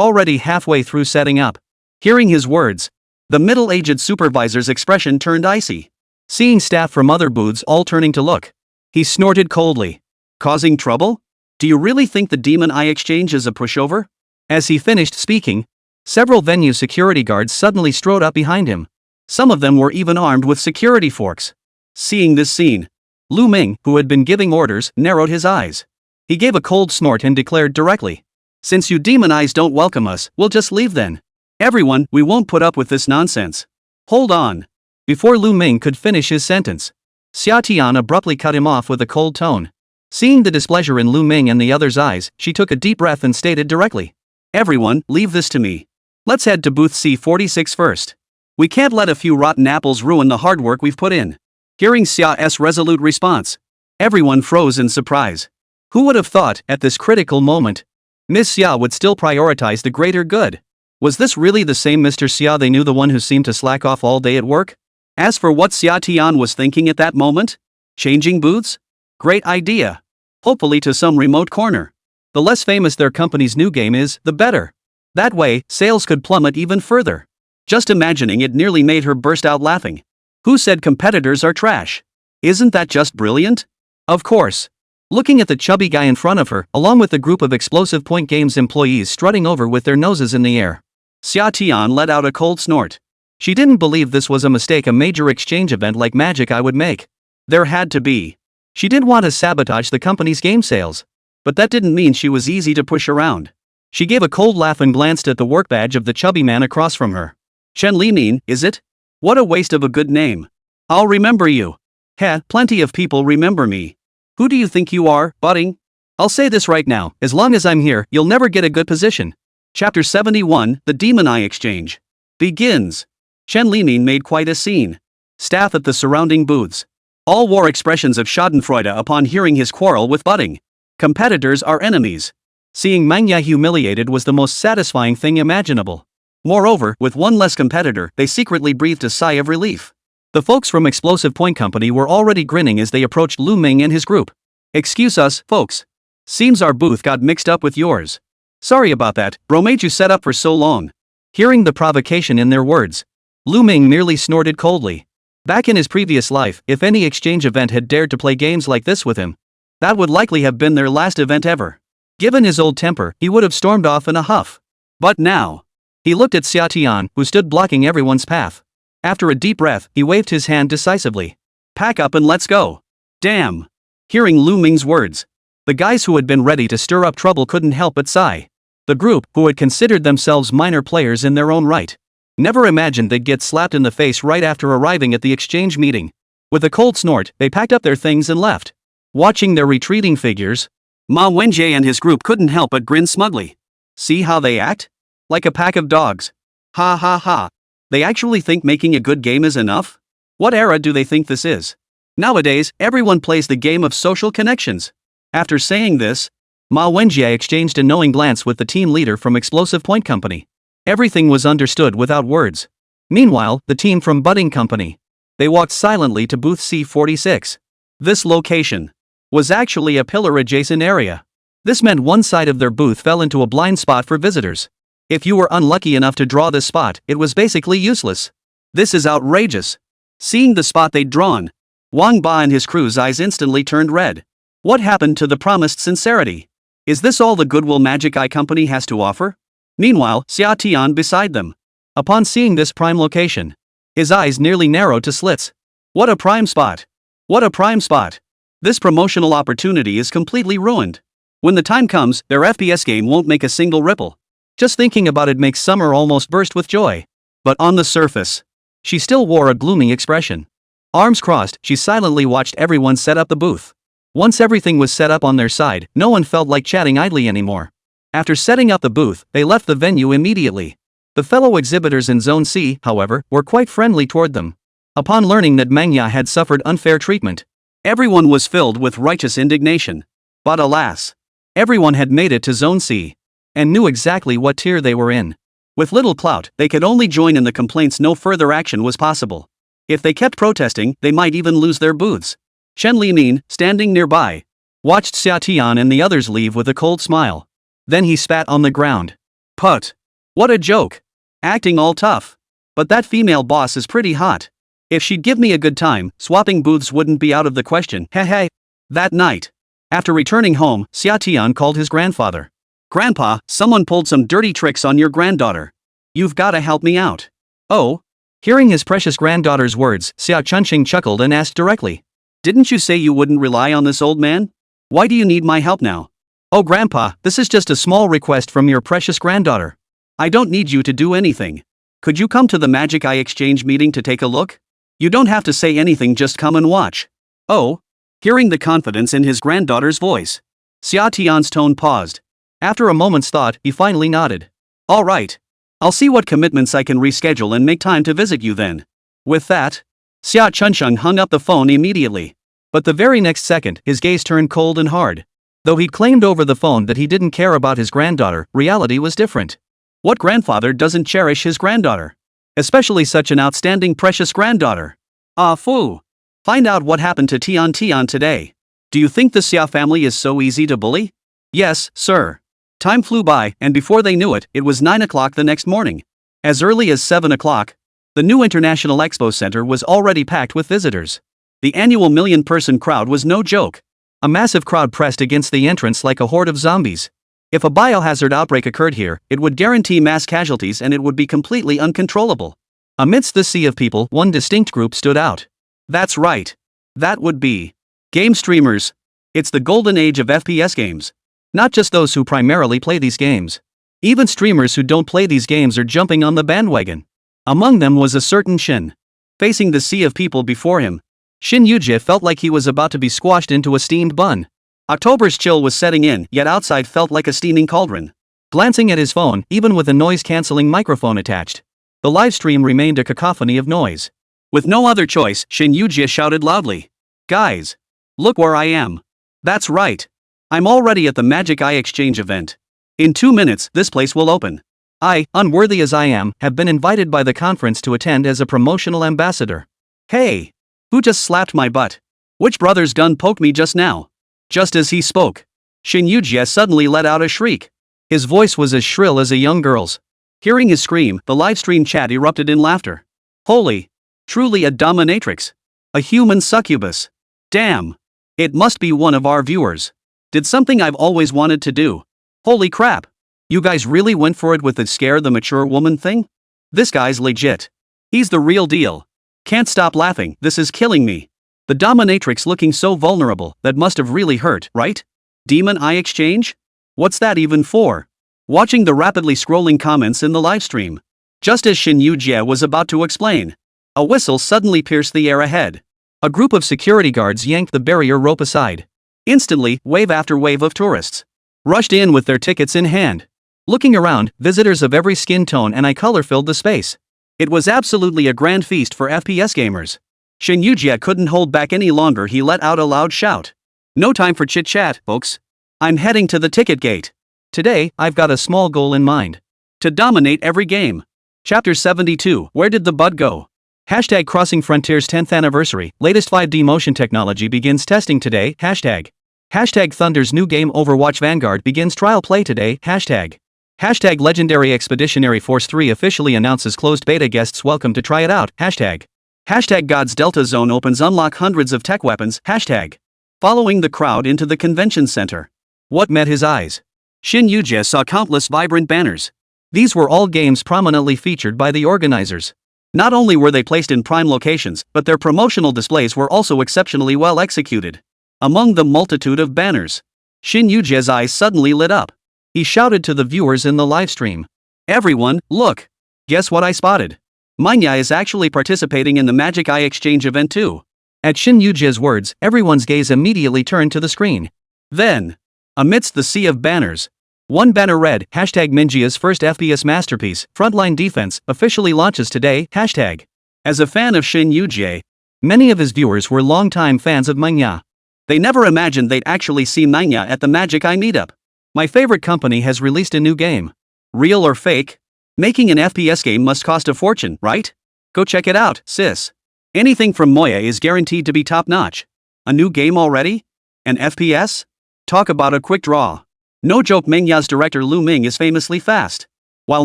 already halfway through setting up. Hearing his words, the middle-aged supervisor's expression turned icy. Seeing staff from other booths all turning to look, he snorted coldly. Causing trouble? Do you really think the Demon Eye Exchange is a pushover? As he finished speaking, several venue security guards suddenly strode up behind him. Some of them were even armed with security forks. Seeing this scene, Lù Ming, who had been giving orders, narrowed his eyes. He gave a cold snort and declared directly, "Since you demon eyes don't welcome us, we'll just leave then. Everyone, we won't put up with this nonsense." Hold on. Before Lù Ming could finish his sentence, Xià Tiān abruptly cut him off with a cold tone. Seeing the displeasure in Lù Ming and the other's eyes, she took a deep breath and stated directly, "Everyone, leave this to me. Let's head to booth C46 first. We can't let a few rotten apples ruin the hard work we've put in." Hearing Xia's resolute response, everyone froze in surprise. Who would have thought, at this critical moment, Ms. Xia would still prioritize the greater good? Was this really the same Mr. Xia they knew, the one who seemed to slack off all day at work? As for what Xià Tiān was thinking at that moment, changing booths? Great idea. Hopefully to some remote corner. The less famous their company's new game is, the better. That way, sales could plummet even further. Just imagining it nearly made her burst out laughing. Who said competitors are trash? Isn't that just brilliant? Of course. Looking at the chubby guy in front of her, along with the group of Explosive Point Games employees strutting over with their noses in the air, Xià Tiān let out a cold snort. She didn't believe this was a mistake a major exchange event like Magic Eye would make. There had to be. She didn't want to sabotage the company's game sales. But that didn't mean she was easy to push around. She gave a cold laugh and glanced at the work badge of the chubby man across from her. Chen Li Min, is it? What a waste of a good name. I'll remember you. Heh, plenty of people remember me. Who do you think you are, budding? I'll say this right now, as long as I'm here, you'll never get a good position. Chapter 71, The Demon Eye Exchange. Begins. Chen Li Min made quite a scene. Staff at the surrounding booths all wore expressions of schadenfreude upon hearing his quarrel with budding. Competitors are enemies. Seeing Manhwa humiliated was the most satisfying thing imaginable. Moreover, with one less competitor, they secretly breathed a sigh of relief. The folks from Explosive Point Company were already grinning as they approached Lù Ming and his group. "Excuse us, folks. Seems our booth got mixed up with yours. Sorry about that, bro made you set up for so long. Hearing the provocation in their words, Lù Ming merely snorted coldly. Back in his previous life, if any exchange event had dared to play games like this with him, that would likely have been their last event ever. Given his old temper, he would have stormed off in a huff. But now, he looked at Xià Tiān, who stood blocking everyone's path. After a deep breath, he waved his hand decisively. Pack up and let's go. Damn. Hearing Lù Ming's words, the guys who had been ready to stir up trouble couldn't help but sigh. The group, who had considered themselves minor players in their own right, never imagined they'd get slapped in the face right after arriving at the exchange meeting. With a cold snort, they packed up their things and left. Watching their retreating figures, Ma Wenjie and his group couldn't help but grin smugly. See how they act? Like a pack of dogs. Ha ha ha. They actually think making a good game is enough? What era do they think this is? Nowadays, everyone plays the game of social connections. After saying this, Ma Wenjie exchanged a knowing glance with the team leader from Explosive Point Company. Everything was understood without words. Meanwhile, the team from Budding Company. They walked silently to booth C46. This location was actually a pillar-adjacent area. This meant one side of their booth fell into a blind spot for visitors. If you were unlucky enough to draw this spot, it was basically useless. This is outrageous. Seeing the spot they'd drawn, Wang Ba and his crew's eyes instantly turned red. What happened to the promised sincerity? Is this all the Goodwill Magic Eye Company has to offer? Meanwhile, Xià Tiān beside them. Upon seeing this prime location, his eyes nearly narrowed to slits. What a prime spot! What a prime spot! This promotional opportunity is completely ruined. When the time comes, their FPS game won't make a single ripple. Just thinking about it makes Summer almost burst with joy. But on the surface, she still wore a gloomy expression. Arms crossed, she silently watched everyone set up the booth. Once everything was set up on their side, no one felt like chatting idly anymore. After setting up the booth, they left the venue immediately. The fellow exhibitors in Zone C, however, were quite friendly toward them. Upon learning that Manhwa had suffered unfair treatment, everyone was filled with righteous indignation. But alas, everyone had made it to Zone C and knew exactly what tier they were in. With little clout, they could only join in the complaints. No further action was possible. If they kept protesting, they might even lose their booths. Shen Limin, standing nearby, watched Xià Tiān and the others leave with a cold smile. Then he spat on the ground. Put. What a joke. Acting all tough. But that female boss is pretty hot. If she'd give me a good time, swapping booths wouldn't be out of the question. Heh. That night, after returning home, Xià Tiān called his grandfather. Grandpa, someone pulled some dirty tricks on your granddaughter. You've gotta help me out. Oh? Hearing his precious granddaughter's words, Xià Chunxing chuckled and asked directly. Didn't you say you wouldn't rely on this old man? Why do you need my help now? Oh Grandpa, this is just a small request from your precious granddaughter. I don't need you to do anything. Could you come to the Magic Eye Exchange meeting to take a look? You don't have to say anything, just come and watch. Oh? Hearing the confidence in his granddaughter's voice, Xià Tiān's tone paused. After a moment's thought, he finally nodded. All right. I'll see what commitments I can reschedule and make time to visit you then. With that, Xià Chunxing hung up the phone immediately. But the very next second, his gaze turned cold and hard. Though he claimed over the phone that he didn't care about his granddaughter, reality was different. What grandfather doesn't cherish his granddaughter? Especially such an outstanding precious granddaughter. Ah foo. Find out what happened to Tiān today. Do you think the Sia family is so easy to bully? Yes, sir. Time flew by, and before they knew it, it was 9 o'clock the next morning. As early as 7 o'clock, the new International Expo Center was already packed with visitors. The annual million-person crowd was no joke. A massive crowd pressed against the entrance like a horde of zombies. If a biohazard outbreak occurred here, it would guarantee mass casualties and it would be completely uncontrollable. Amidst the sea of people, one distinct group stood out. That's right. That would be game streamers. It's the golden age of FPS games. Not just those who primarily play these games. Even streamers who don't play these games are jumping on the bandwagon. Among them was a certain Shin. Facing the sea of people before him, Shin Yujie felt like he was about to be squashed into a steamed bun. October's chill was setting in, yet outside felt like a steaming cauldron. Glancing at his phone, even with a noise-canceling microphone attached, the live stream remained a cacophony of noise. With no other choice, Shin Yujie shouted loudly. Guys! Look where I am. That's right. I'm already at the Magic Eye Exchange event. In 2 minutes, this place will open. I, unworthy as I am, have been invited by the conference to attend as a promotional ambassador. Hey! Who just slapped my butt? Which brother's gun poked me just now? Just as he spoke, Shin Yujie suddenly let out a shriek. His voice was as shrill as a young girl's. Hearing his scream, the livestream chat erupted in laughter. Holy! Truly a dominatrix. A human succubus. Damn! It must be one of our viewers. Did something I've always wanted to do. Holy crap! You guys really went for it with the scare the mature woman thing? This guy's legit. He's the real deal. Can't stop laughing, this is killing me. The dominatrix looking so vulnerable, that must have really hurt, right? Demon eye exchange? What's that even for? Watching the rapidly scrolling comments in the livestream. Just as Xià was about to explain, a whistle suddenly pierced the air ahead. A group of security guards yanked the barrier rope aside. Instantly, wave after wave of tourists rushed in with their tickets in hand. Looking around, visitors of every skin tone and eye color filled the space. It was absolutely a grand feast for FPS gamers. Xià couldn't hold back any longer. He let out a loud shout. No time for chit-chat, folks. I'm heading to the ticket gate. Today, I've got a small goal in mind. To dominate every game. Chapter 72, Where did the bud go? Hashtag Crossing Frontiers 10th Anniversary, latest 5D motion technology begins testing today, hashtag. Hashtag Thunder's new game Overwatch Vanguard begins trial play today, hashtag. Hashtag Legendary Expeditionary Force 3 officially announces closed beta guests welcome to try it out, hashtag. Hashtag God's Delta Zone opens unlock hundreds of tech weapons, hashtag. Following the crowd into the convention center. What met his eyes? Xià saw countless vibrant banners. These were all games prominently featured by the organizers. Not only were they placed in prime locations, but their promotional displays were also exceptionally well executed. Among the multitude of banners, Xià's eyes suddenly lit up. He shouted to the viewers in the livestream. Everyone, look! Guess what I spotted? Manhwa is actually participating in the Magic Eye Exchange event too. At Xià's words, everyone's gaze immediately turned to the screen. Then, amidst the sea of banners, one banner read, hashtag Manhwa's first FPS masterpiece, Frontline Defense, officially launches today, hashtag. As a fan of Xià, many of his viewers were longtime fans of Manhwa. They never imagined they'd actually see Manhwa at the Magic Eye meetup. My favorite company has released a new game. Real or fake? Making an FPS game must cost a fortune, right? Go check it out, sis. Anything from Manhwa is guaranteed to be top-notch. A new game already? An FPS? Talk about a quick draw. No joke, Manhwa's director Lù Ming is famously fast. While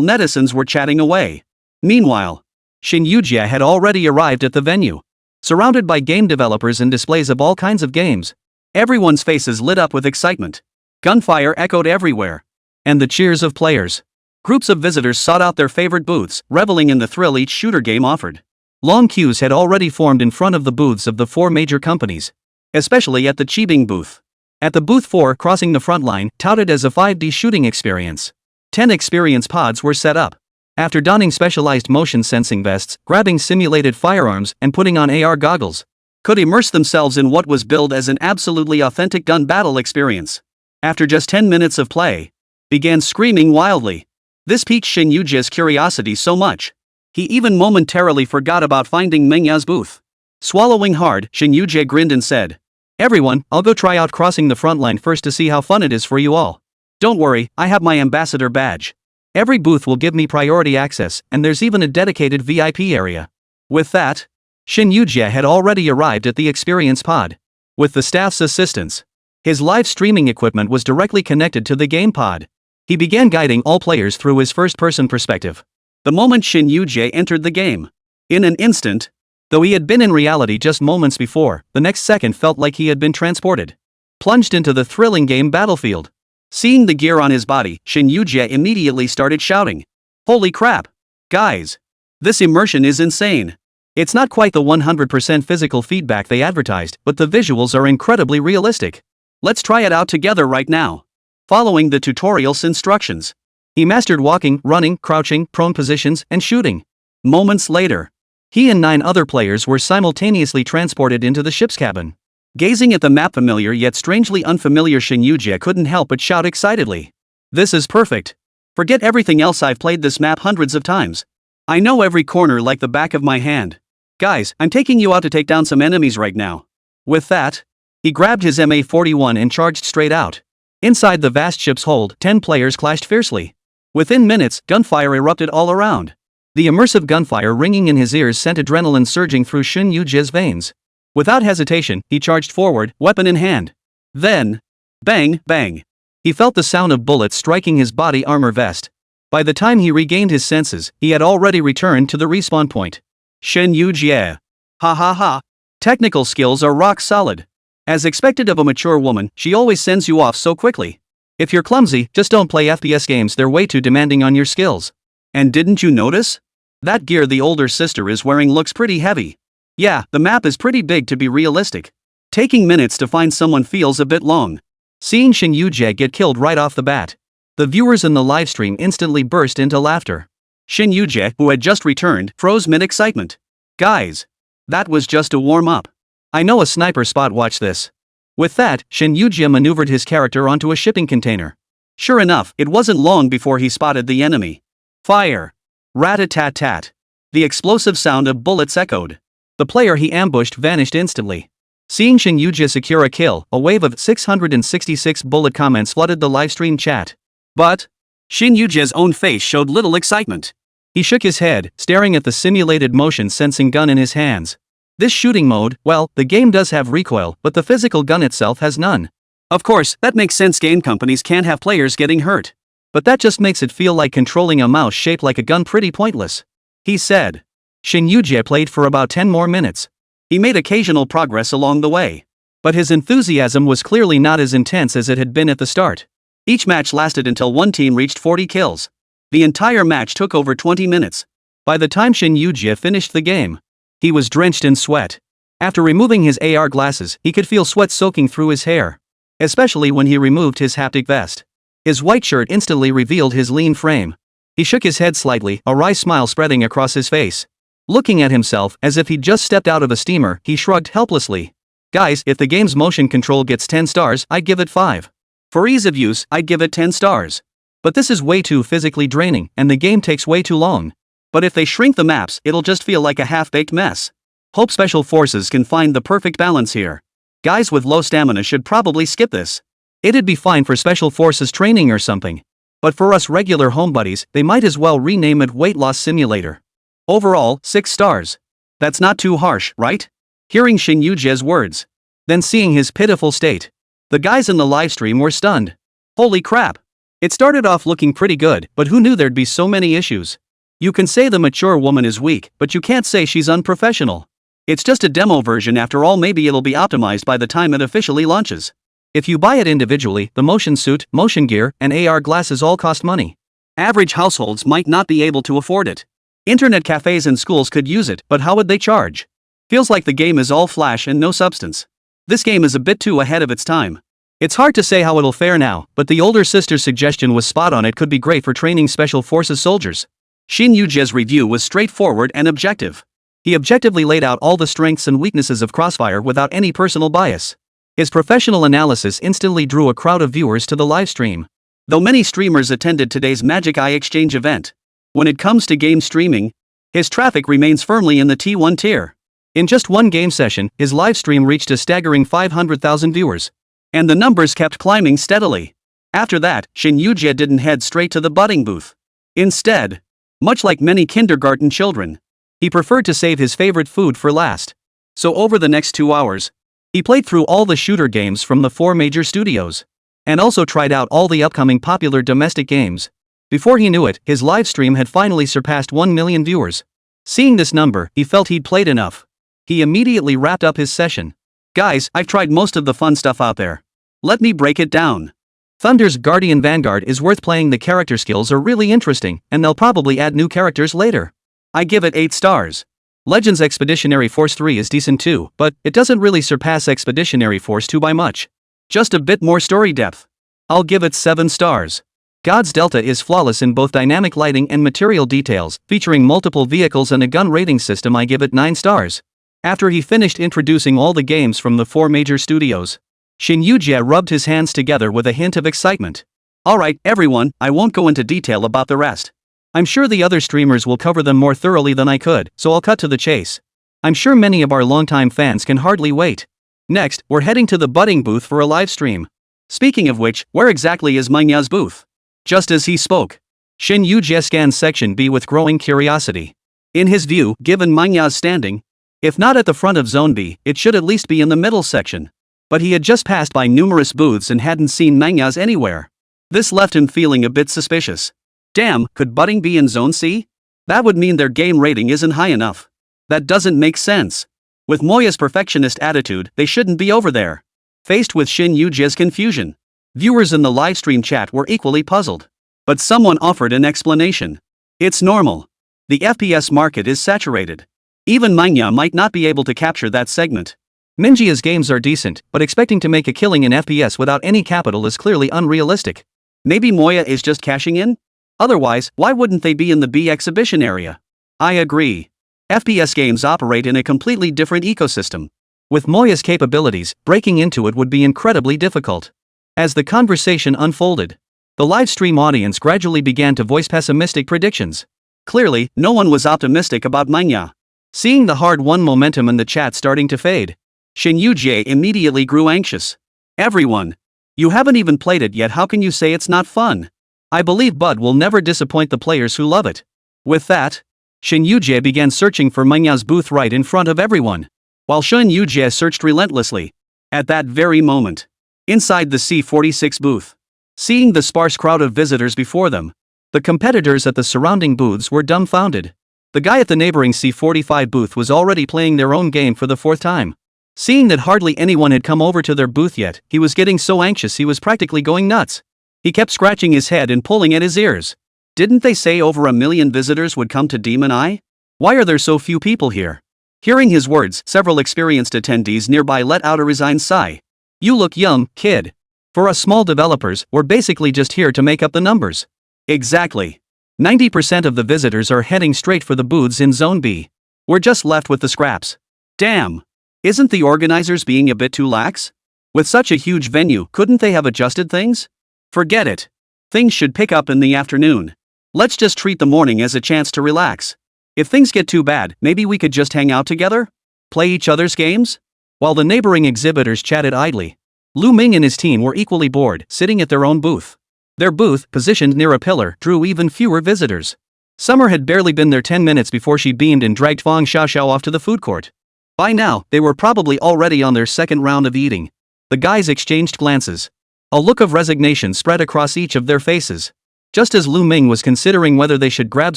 netizens were chatting away. Meanwhile, Xià had already arrived at the venue. Surrounded by game developers and displays of all kinds of games. Everyone's faces lit up with excitement. Gunfire echoed everywhere. And the cheers of players. Groups of visitors sought out their favorite booths, reveling in the thrill each shooter game offered. Long queues had already formed in front of the booths of the four major companies. Especially at the Qibing booth. At the booth 4, crossing the front line, touted as a 5D shooting experience. 10 experience pods were set up. After donning specialized motion sensing vests, grabbing simulated firearms, and putting on AR goggles, could immerse themselves in what was billed as an absolutely authentic gun battle experience. After just 10 minutes of play, began screaming wildly. This piqued Xià's curiosity so much. He even momentarily forgot about finding Manhwa's booth. Swallowing hard, Xià grinned and said, Everyone, I'll go try out crossing the front line first to see how fun it is for you all. Don't worry, I have my ambassador badge. Every booth will give me priority access, and there's even a dedicated VIP area. With that, Xià had already arrived at the experience pod. With the staff's assistance, his live streaming equipment was directly connected to the game pod. He began guiding all players through his first-person perspective. The moment Xià entered the game, in an instant, though he had been in reality just moments before, the next second felt like he had been transported. Plunged into the thrilling game battlefield. Seeing the gear on his body, Xià immediately started shouting. Holy crap! Guys! This immersion is insane. It's not quite the 100% physical feedback they advertised, but the visuals are incredibly realistic. Let's try it out together right now. Following the tutorial's instructions, he mastered walking, running, crouching, prone positions, and shooting. Moments later, he and 9 other players were simultaneously transported into the ship's cabin. Gazing at the map, familiar yet strangely unfamiliar, Xià couldn't help but shout excitedly. This is perfect. Forget everything else, I've played this map hundreds of times. I know every corner like the back of my hand. Guys, I'm taking you out to take down some enemies right now. With that, he grabbed his MA-41 and charged straight out. Inside the vast ship's hold, 10 players clashed fiercely. Within minutes, gunfire erupted all around. The immersive gunfire ringing in his ears sent adrenaline surging through Xià's veins. Without hesitation, he charged forward, weapon in hand. Then, bang, bang. He felt the sound of bullets striking his body armor vest. By the time he regained his senses, he had already returned to the respawn point. Shen Yujie. Ha ha ha. Technical skills are rock solid. As expected of a mature woman, she always sends you off so quickly. If you're clumsy, just don't play FPS games, they're way too demanding on your skills. And didn't you notice? That gear the older sister is wearing looks pretty heavy. Yeah, the map is pretty big to be realistic. Taking minutes to find someone feels a bit long. Seeing Shen Yujie get killed right off the bat, the viewers in the livestream instantly burst into laughter. Shen Yujie, who had just returned, froze mid-excitement. Guys, that was just a warm-up. I know a sniper spot, watch this. With that, Shen Yujie maneuvered his character onto a shipping container. Sure enough, it wasn't long before he spotted the enemy. Fire! Rat-a-tat-tat. The explosive sound of bullets echoed. The player he ambushed vanished instantly. Seeing Shen Yujie secure a kill, a wave of 666 bullet comments flooded the livestream chat. But Shen Yujie's own face showed little excitement. He shook his head, staring at the simulated motion-sensing gun in his hands. This shooting mode, well, the game does have recoil, but the physical gun itself has none. Of course, that makes sense, game companies can't have players getting hurt. But that just makes it feel like controlling a mouse shaped like a gun pretty pointless. He said. Shen Yujie played for about 10 more minutes. He made occasional progress along the way. But his enthusiasm was clearly not as intense as it had been at the start. Each match lasted until one team reached 40 kills. The entire match took over 20 minutes. By the time Shen Yujie finished the game, he was drenched in sweat. After removing his AR glasses, he could feel sweat soaking through his hair. Especially when he removed his haptic vest. His white shirt instantly revealed his lean frame. He shook his head slightly, a wry smile spreading across his face. Looking at himself as if he'd just stepped out of a steamer, he shrugged helplessly. Guys, if the game's motion control gets 10 stars, I'd give it 5. For ease of use, I'd give it 10 stars. But this is way too physically draining, and the game takes way too long. But if they shrink the maps, it'll just feel like a half-baked mess. Hope Special Forces can find the perfect balance here. Guys with low stamina should probably skip this. It'd be fine for Special Forces training or something. But for us regular homebuddies, they might as well rename it Weight Loss Simulator. Overall, 6 stars. That's not too harsh, right? Hearing Shen Yujie's words. Then seeing his pitiful state. The guys in the livestream were stunned. Holy crap. It started off looking pretty good, but who knew there'd be so many issues? You can say the mature woman is weak, but you can't say she's unprofessional. It's just a demo version after all, maybe it'll be optimized by the time it officially launches. If you buy it individually, the motion suit, motion gear, and AR glasses all cost money. Average households might not be able to afford it. Internet cafes and schools could use it, but how would they charge? Feels like the game is all flash and no substance. This game is a bit too ahead of its time. It's hard to say how it'll fare now, but the older sister's suggestion was spot on. It could be great for training Special Forces soldiers. Shen Yujie's review was straightforward and objective. He objectively laid out all the strengths and weaknesses of Crossfire without any personal bias. His professional analysis instantly drew a crowd of viewers to the livestream. Though many streamers attended today's Magic Eye Exchange event, when it comes to game streaming, his traffic remains firmly in the T1 tier. In just one game session, his livestream reached a staggering 500,000 viewers. And the numbers kept climbing steadily. After that, Shen Yujie didn't head straight to the budding booth. Instead, much like many kindergarten children, he preferred to save his favorite food for last. So over the next 2 hours, he played through all the shooter games from the 4 major studios. And also tried out all the upcoming popular domestic games. Before he knew it, his livestream had finally surpassed 1 million viewers. Seeing this number, he felt he'd played enough. He immediately wrapped up his session. Guys, I've tried most of the fun stuff out there. Let me break it down. Thunder's Guardian Vanguard is worth playing. The character skills are really interesting, and they'll probably add new characters later. I give it 8 stars. Legends Expeditionary Force 3 is decent too, but it doesn't really surpass Expeditionary Force 2 by much. Just a bit more story depth. I'll give it 7 stars. God's Delta is flawless in both dynamic lighting and material details, featuring multiple vehicles and a gun rating system. I give it 9 stars. After he finished introducing all the games from the 4 major studios, Shen Yujie rubbed his hands together with a hint of excitement. Alright, everyone, I won't go into detail about the rest. I'm sure the other streamers will cover them more thoroughly than I could, so I'll cut to the chase. I'm sure many of our longtime fans can hardly wait. Next, we're heading to the budding booth for a live stream. Speaking of which, where exactly is Manhwa's booth? Just as he spoke, Shen Yujie scanned Section B with growing curiosity. In his view, given Manhwa's standing, if not at the front of Zone B, it should at least be in the middle section. But he had just passed by numerous booths and hadn't seen mangas anywhere. This left him feeling a bit suspicious. Damn, could Budding be in Zone C? That would mean their game rating isn't high enough. That doesn't make sense. With Moya's perfectionist attitude, they shouldn't be over there. Faced with Shin Yujia's confusion, viewers in the livestream chat were equally puzzled. But someone offered an explanation. It's normal. The FPS market is saturated. Even manga might not be able to capture that segment. Minjia's games are decent, but expecting to make a killing in FPS without any capital is clearly unrealistic. Maybe Moya is just cashing in? Otherwise, why wouldn't they be in the B exhibition area? I agree. FPS games operate in a completely different ecosystem. With Moya's capabilities, breaking into it would be incredibly difficult. As the conversation unfolded, the livestream audience gradually began to voice pessimistic predictions. Clearly, no one was optimistic about manga. Seeing the hard-won momentum in the chat starting to fade, Shin Yujie immediately grew anxious. Everyone, you haven't even played it yet, how can you say it's not fun? I believe Bud will never disappoint the players who love it. With that, Shin Yujie began searching for manga's booth right in front of everyone. While Shin Yujie searched relentlessly. At that very moment, inside the C46 booth, seeing the sparse crowd of visitors before them, the competitors at the surrounding booths were dumbfounded. The guy at the neighboring C45 booth was already playing their own game for the fourth time. Seeing that hardly anyone had come over to their booth yet, he was getting so anxious he was practically going nuts. He kept scratching his head and pulling at his ears. Didn't they say over 1 million visitors would come to Demon Eye? Why are there so few people here? Hearing his words, several experienced attendees nearby let out a resigned sigh. You look young, kid. For us small developers, we're basically just here to make up the numbers. Exactly. 90% of the visitors are heading straight for the booths in Zone B. We're just left with the scraps. Damn. Isn't the organizers being a bit too lax? With such a huge venue, couldn't they have adjusted things? Forget it. Things should pick up in the afternoon. Let's just treat the morning as a chance to relax. If things get too bad, maybe we could just hang out together? Play each other's games? While the neighboring exhibitors chatted idly, Lù Ming and his team were equally bored, sitting at their own booth. Their booth, positioned near a pillar, drew even fewer visitors. Summer had barely been there 10 minutes before she beamed and dragged Fang Xiaoxiao off to the food court. By now, they were probably already on their second round of eating. The guys exchanged glances. A look of resignation spread across each of their faces. Just as Lù Ming was considering whether they should grab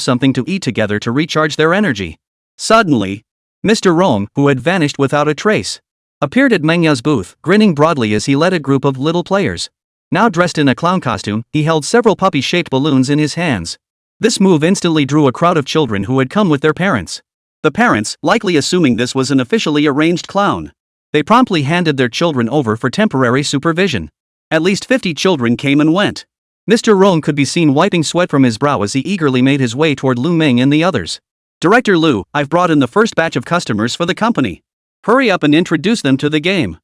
something to eat together to recharge their energy. Suddenly, Mr. Rong, who had vanished without a trace, appeared at Mengya's booth, grinning broadly as he led a group of little players. Now dressed in a clown costume, he held several puppy-shaped balloons in his hands. This move instantly drew a crowd of children who had come with their parents. The parents, likely assuming this was an officially arranged clown, they promptly handed their children over for temporary supervision. At least 50 children came and went. Mr. Rong could be seen wiping sweat from his brow as he eagerly made his way toward Lù Ming and the others. Director Lù, I've brought in the first batch of customers for the company. Hurry up and introduce them to the game.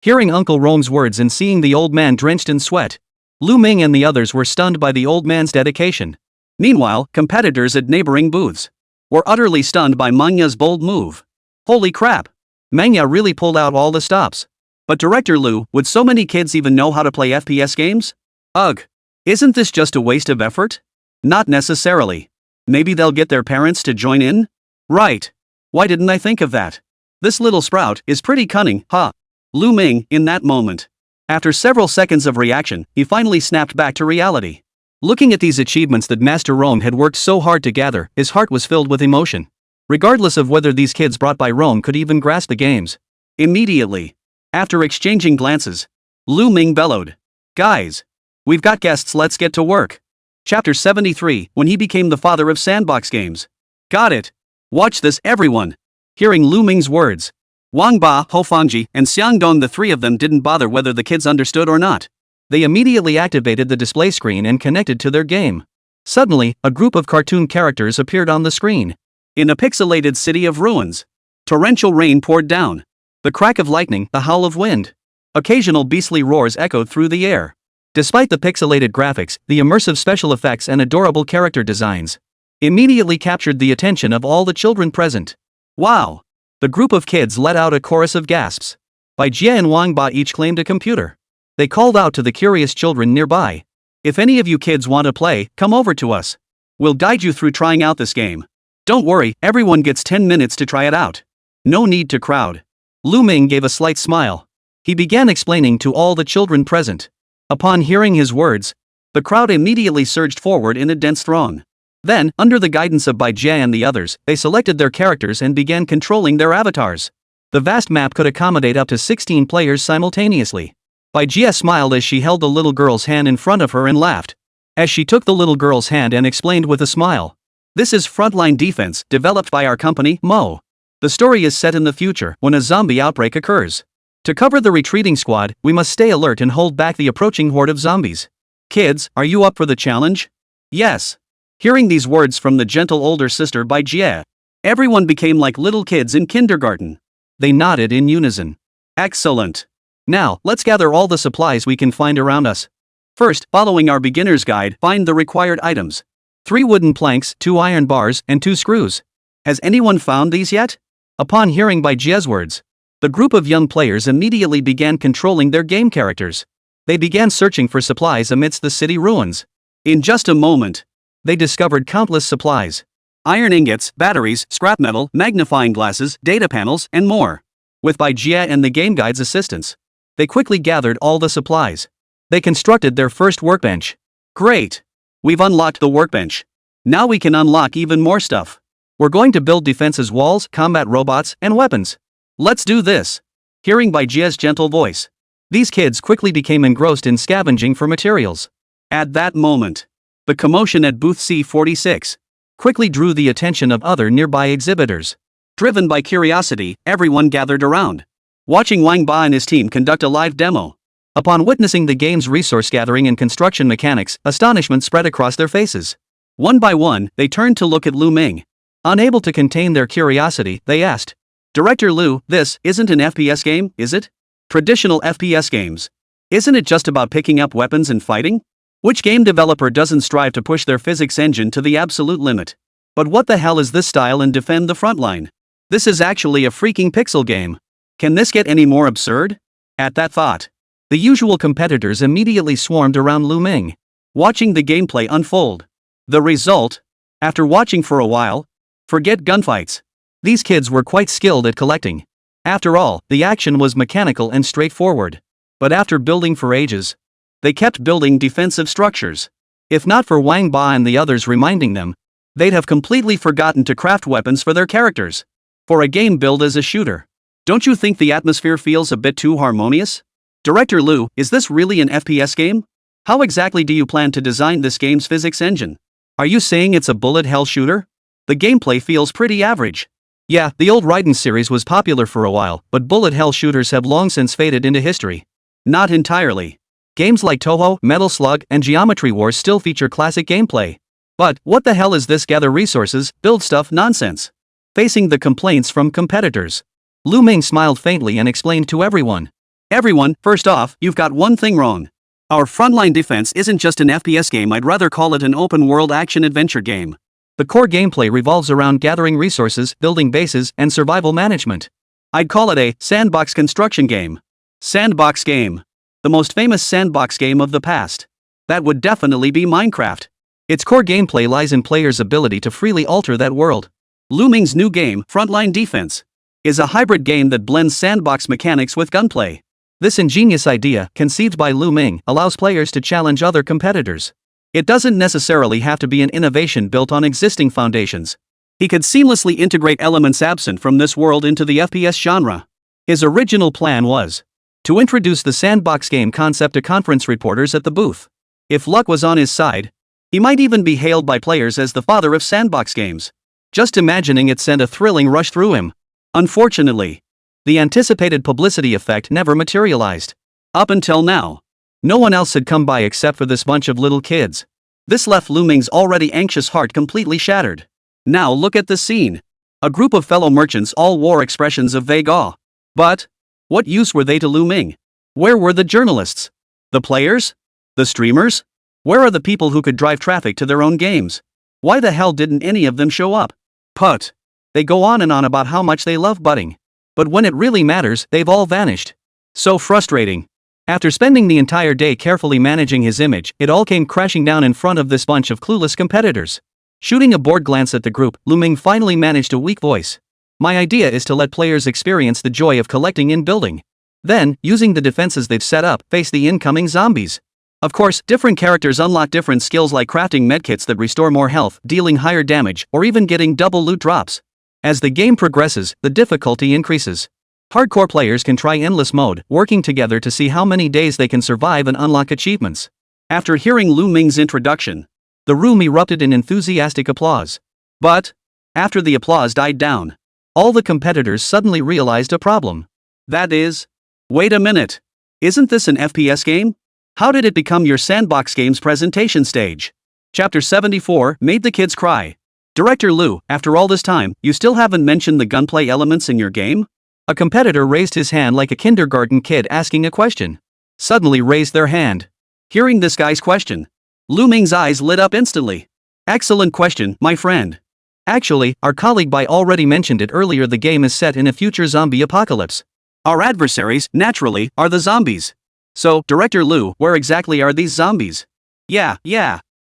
Hearing Uncle Rong's words and seeing the old man drenched in sweat, Lù Ming and the others were stunned by the old man's dedication. Meanwhile, competitors at neighboring booths were utterly stunned by Manya's bold move. Holy crap! Manya really pulled out all the stops. But Director Lù, would so many kids even know how to play FPS games? Ugh. Isn't this just a waste of effort? Not necessarily. Maybe they'll get their parents to join in? Right. Why didn't I think of that? This little sprout is pretty cunning, huh? Lù Ming, in that moment. After several seconds of reaction, he finally snapped back to reality. Looking at these achievements that Master Rong had worked so hard to gather, his heart was filled with emotion. Regardless of whether these kids brought by Rong could even grasp the games. Immediately, after exchanging glances, Lù Ming bellowed, "Guys! We've got guests, let's get to work." Chapter 73, when he became the father of sandbox games. Got it. Watch this, everyone. Hearing Lù Ming's words, Wang Ba, Ho Fangji, and Xiang Dong, the three of them didn't bother whether the kids understood or not. They immediately activated the display screen and connected to their game. Suddenly, a group of cartoon characters appeared on the screen. In a pixelated city of ruins, torrential rain poured down. The crack of lightning, the howl of wind. Occasional beastly roars echoed through the air. Despite the pixelated graphics, the immersive special effects and adorable character designs immediately captured the attention of all the children present. Wow! The group of kids let out a chorus of gasps. Bai Jie and Wang Ba each claimed a computer. They called out to the curious children nearby. If any of you kids want to play, come over to us. We'll guide you through trying out this game. Don't worry, everyone gets 10 minutes to try it out. No need to crowd. Lù Ming gave a slight smile. He began explaining to all the children present. Upon hearing his words, the crowd immediately surged forward in a dense throng. Then, under the guidance of Bai Jie and the others, they selected their characters and began controlling their avatars. The vast map could accommodate up to 16 players simultaneously. Bai Jie smiled as she held the little girl's hand in front of her and laughed. As she took the little girl's hand and explained with a smile. This is Frontline Defense, developed by our company, Mo. The story is set in the future, when a zombie outbreak occurs. To cover the retreating squad, we must stay alert and hold back the approaching horde of zombies. Kids, are you up for the challenge? Yes. Hearing these words from the gentle older sister Bai Jie, everyone became like little kids in kindergarten. They nodded in unison. Excellent. Now, let's gather all the supplies we can find around us. First, following our beginner's guide, find the required items. 3 wooden planks, 2 iron bars, and 2 screws. Has anyone found these yet? Upon hearing Bai Jie's words, the group of young players immediately began controlling their game characters. They began searching for supplies amidst the city ruins. In just a moment, they discovered countless supplies. Iron ingots, batteries, scrap metal, magnifying glasses, data panels, and more. With Bai Jie and the game guide's assistance, they quickly gathered all the supplies. They constructed their first workbench. Great! We've unlocked the workbench. Now we can unlock even more stuff. We're going to build defenses, walls, combat robots, and weapons. Let's do this. Hearing Bai Jie's gentle voice, these kids quickly became engrossed in scavenging for materials. At that moment, the commotion at booth C46 quickly drew the attention of other nearby exhibitors. Driven by curiosity, everyone gathered around, watching Wang Ba and his team conduct a live demo. Upon witnessing the game's resource gathering and construction mechanics, astonishment spread across their faces. One by one, they turned to look at Lù Ming. Unable to contain their curiosity, they asked, Director Lù, this isn't an FPS game, is it? Traditional FPS games. Isn't it just about picking up weapons and fighting? Which game developer doesn't strive to push their physics engine to the absolute limit? But what the hell is this style and defend the frontline? This is actually a freaking pixel game. Can this get any more absurd? At that thought, the usual competitors immediately swarmed around Lù Ming, watching the gameplay unfold. The result? After watching for a while, forget gunfights. These kids were quite skilled at collecting. After all, the action was mechanical and straightforward. But after building for ages, they kept building defensive structures. If not for Wang Ba and the others reminding them, they'd have completely forgotten to craft weapons for their characters. For a game billed as a shooter, don't you think the atmosphere feels a bit too harmonious? Director Lù, is this really an FPS game? How exactly do you plan to design this game's physics engine? Are you saying it's a bullet hell shooter? The gameplay feels pretty average. Yeah, the old Raiden series was popular for a while, but bullet hell shooters have long since faded into history. Not entirely. Games like Toho, Metal Slug, and Geometry Wars still feature classic gameplay. But, what the hell is this gather resources, build stuff nonsense? Facing the complaints from competitors, Lù Ming smiled faintly and explained to everyone. Everyone, first off, you've got one thing wrong. Our Frontline Defense isn't just an FPS game, I'd rather call it an open-world action-adventure game. The core gameplay revolves around gathering resources, building bases, and survival management. I'd call it a sandbox construction game. Sandbox game. The most famous sandbox game of the past. That would definitely be Minecraft. Its core gameplay lies in players' ability to freely alter that world. Lù Ming's new game, Frontline Defense, is a hybrid game that blends sandbox mechanics with gunplay. This ingenious idea, conceived by Lù Ming, allows players to challenge other competitors. It doesn't necessarily have to be an innovation built on existing foundations. He could seamlessly integrate elements absent from this world into the FPS genre. His original plan was to introduce the sandbox game concept to conference reporters at the booth. If luck was on his side, he might even be hailed by players as the father of sandbox games. Just imagining it sent a thrilling rush through him. Unfortunately, the anticipated publicity effect never materialized. Up until now, no one else had come by except for this bunch of little kids. This left Lù Ming's already anxious heart completely shattered. Now look at the scene. A group of fellow merchants all wore expressions of vague awe. But, what use were they to Lù Ming? Where were the journalists? The players? The streamers? Where are the people who could drive traffic to their own games? Why the hell didn't any of them show up? Put. They go on and on about how much they love butting. But when it really matters, they've all vanished. So frustrating. After spending the entire day carefully managing his image, it all came crashing down in front of this bunch of clueless competitors. Shooting a bored glance at the group, Lù Ming finally managed a weak voice. My idea is to let players experience the joy of collecting and building. Then, using the defenses they've set up, face the incoming zombies. Of course, different characters unlock different skills like crafting medkits that restore more health, dealing higher damage, or even getting double loot drops. As the game progresses, the difficulty increases. Hardcore players can try endless mode, working together to see how many days they can survive and unlock achievements. After hearing Lù Ming's introduction, the room erupted in enthusiastic applause. But, after the applause died down, all the competitors suddenly realized a problem. That is, wait a minute. Isn't this an FPS game? How did it become your sandbox game's presentation stage? Chapter 74 made the kids cry. Director Lù, after all this time, you still haven't mentioned the gunplay elements in your game? A competitor raised his hand like a kindergarten kid asking a question. Suddenly raised their hand. Hearing this guy's question, Lù Ming's eyes lit up instantly. Excellent question, my friend. Actually, our colleague Bai already mentioned it earlier. The game is set in a future zombie apocalypse. Our adversaries, naturally, are the zombies. So, Director Lù, where exactly are these zombies? Yeah.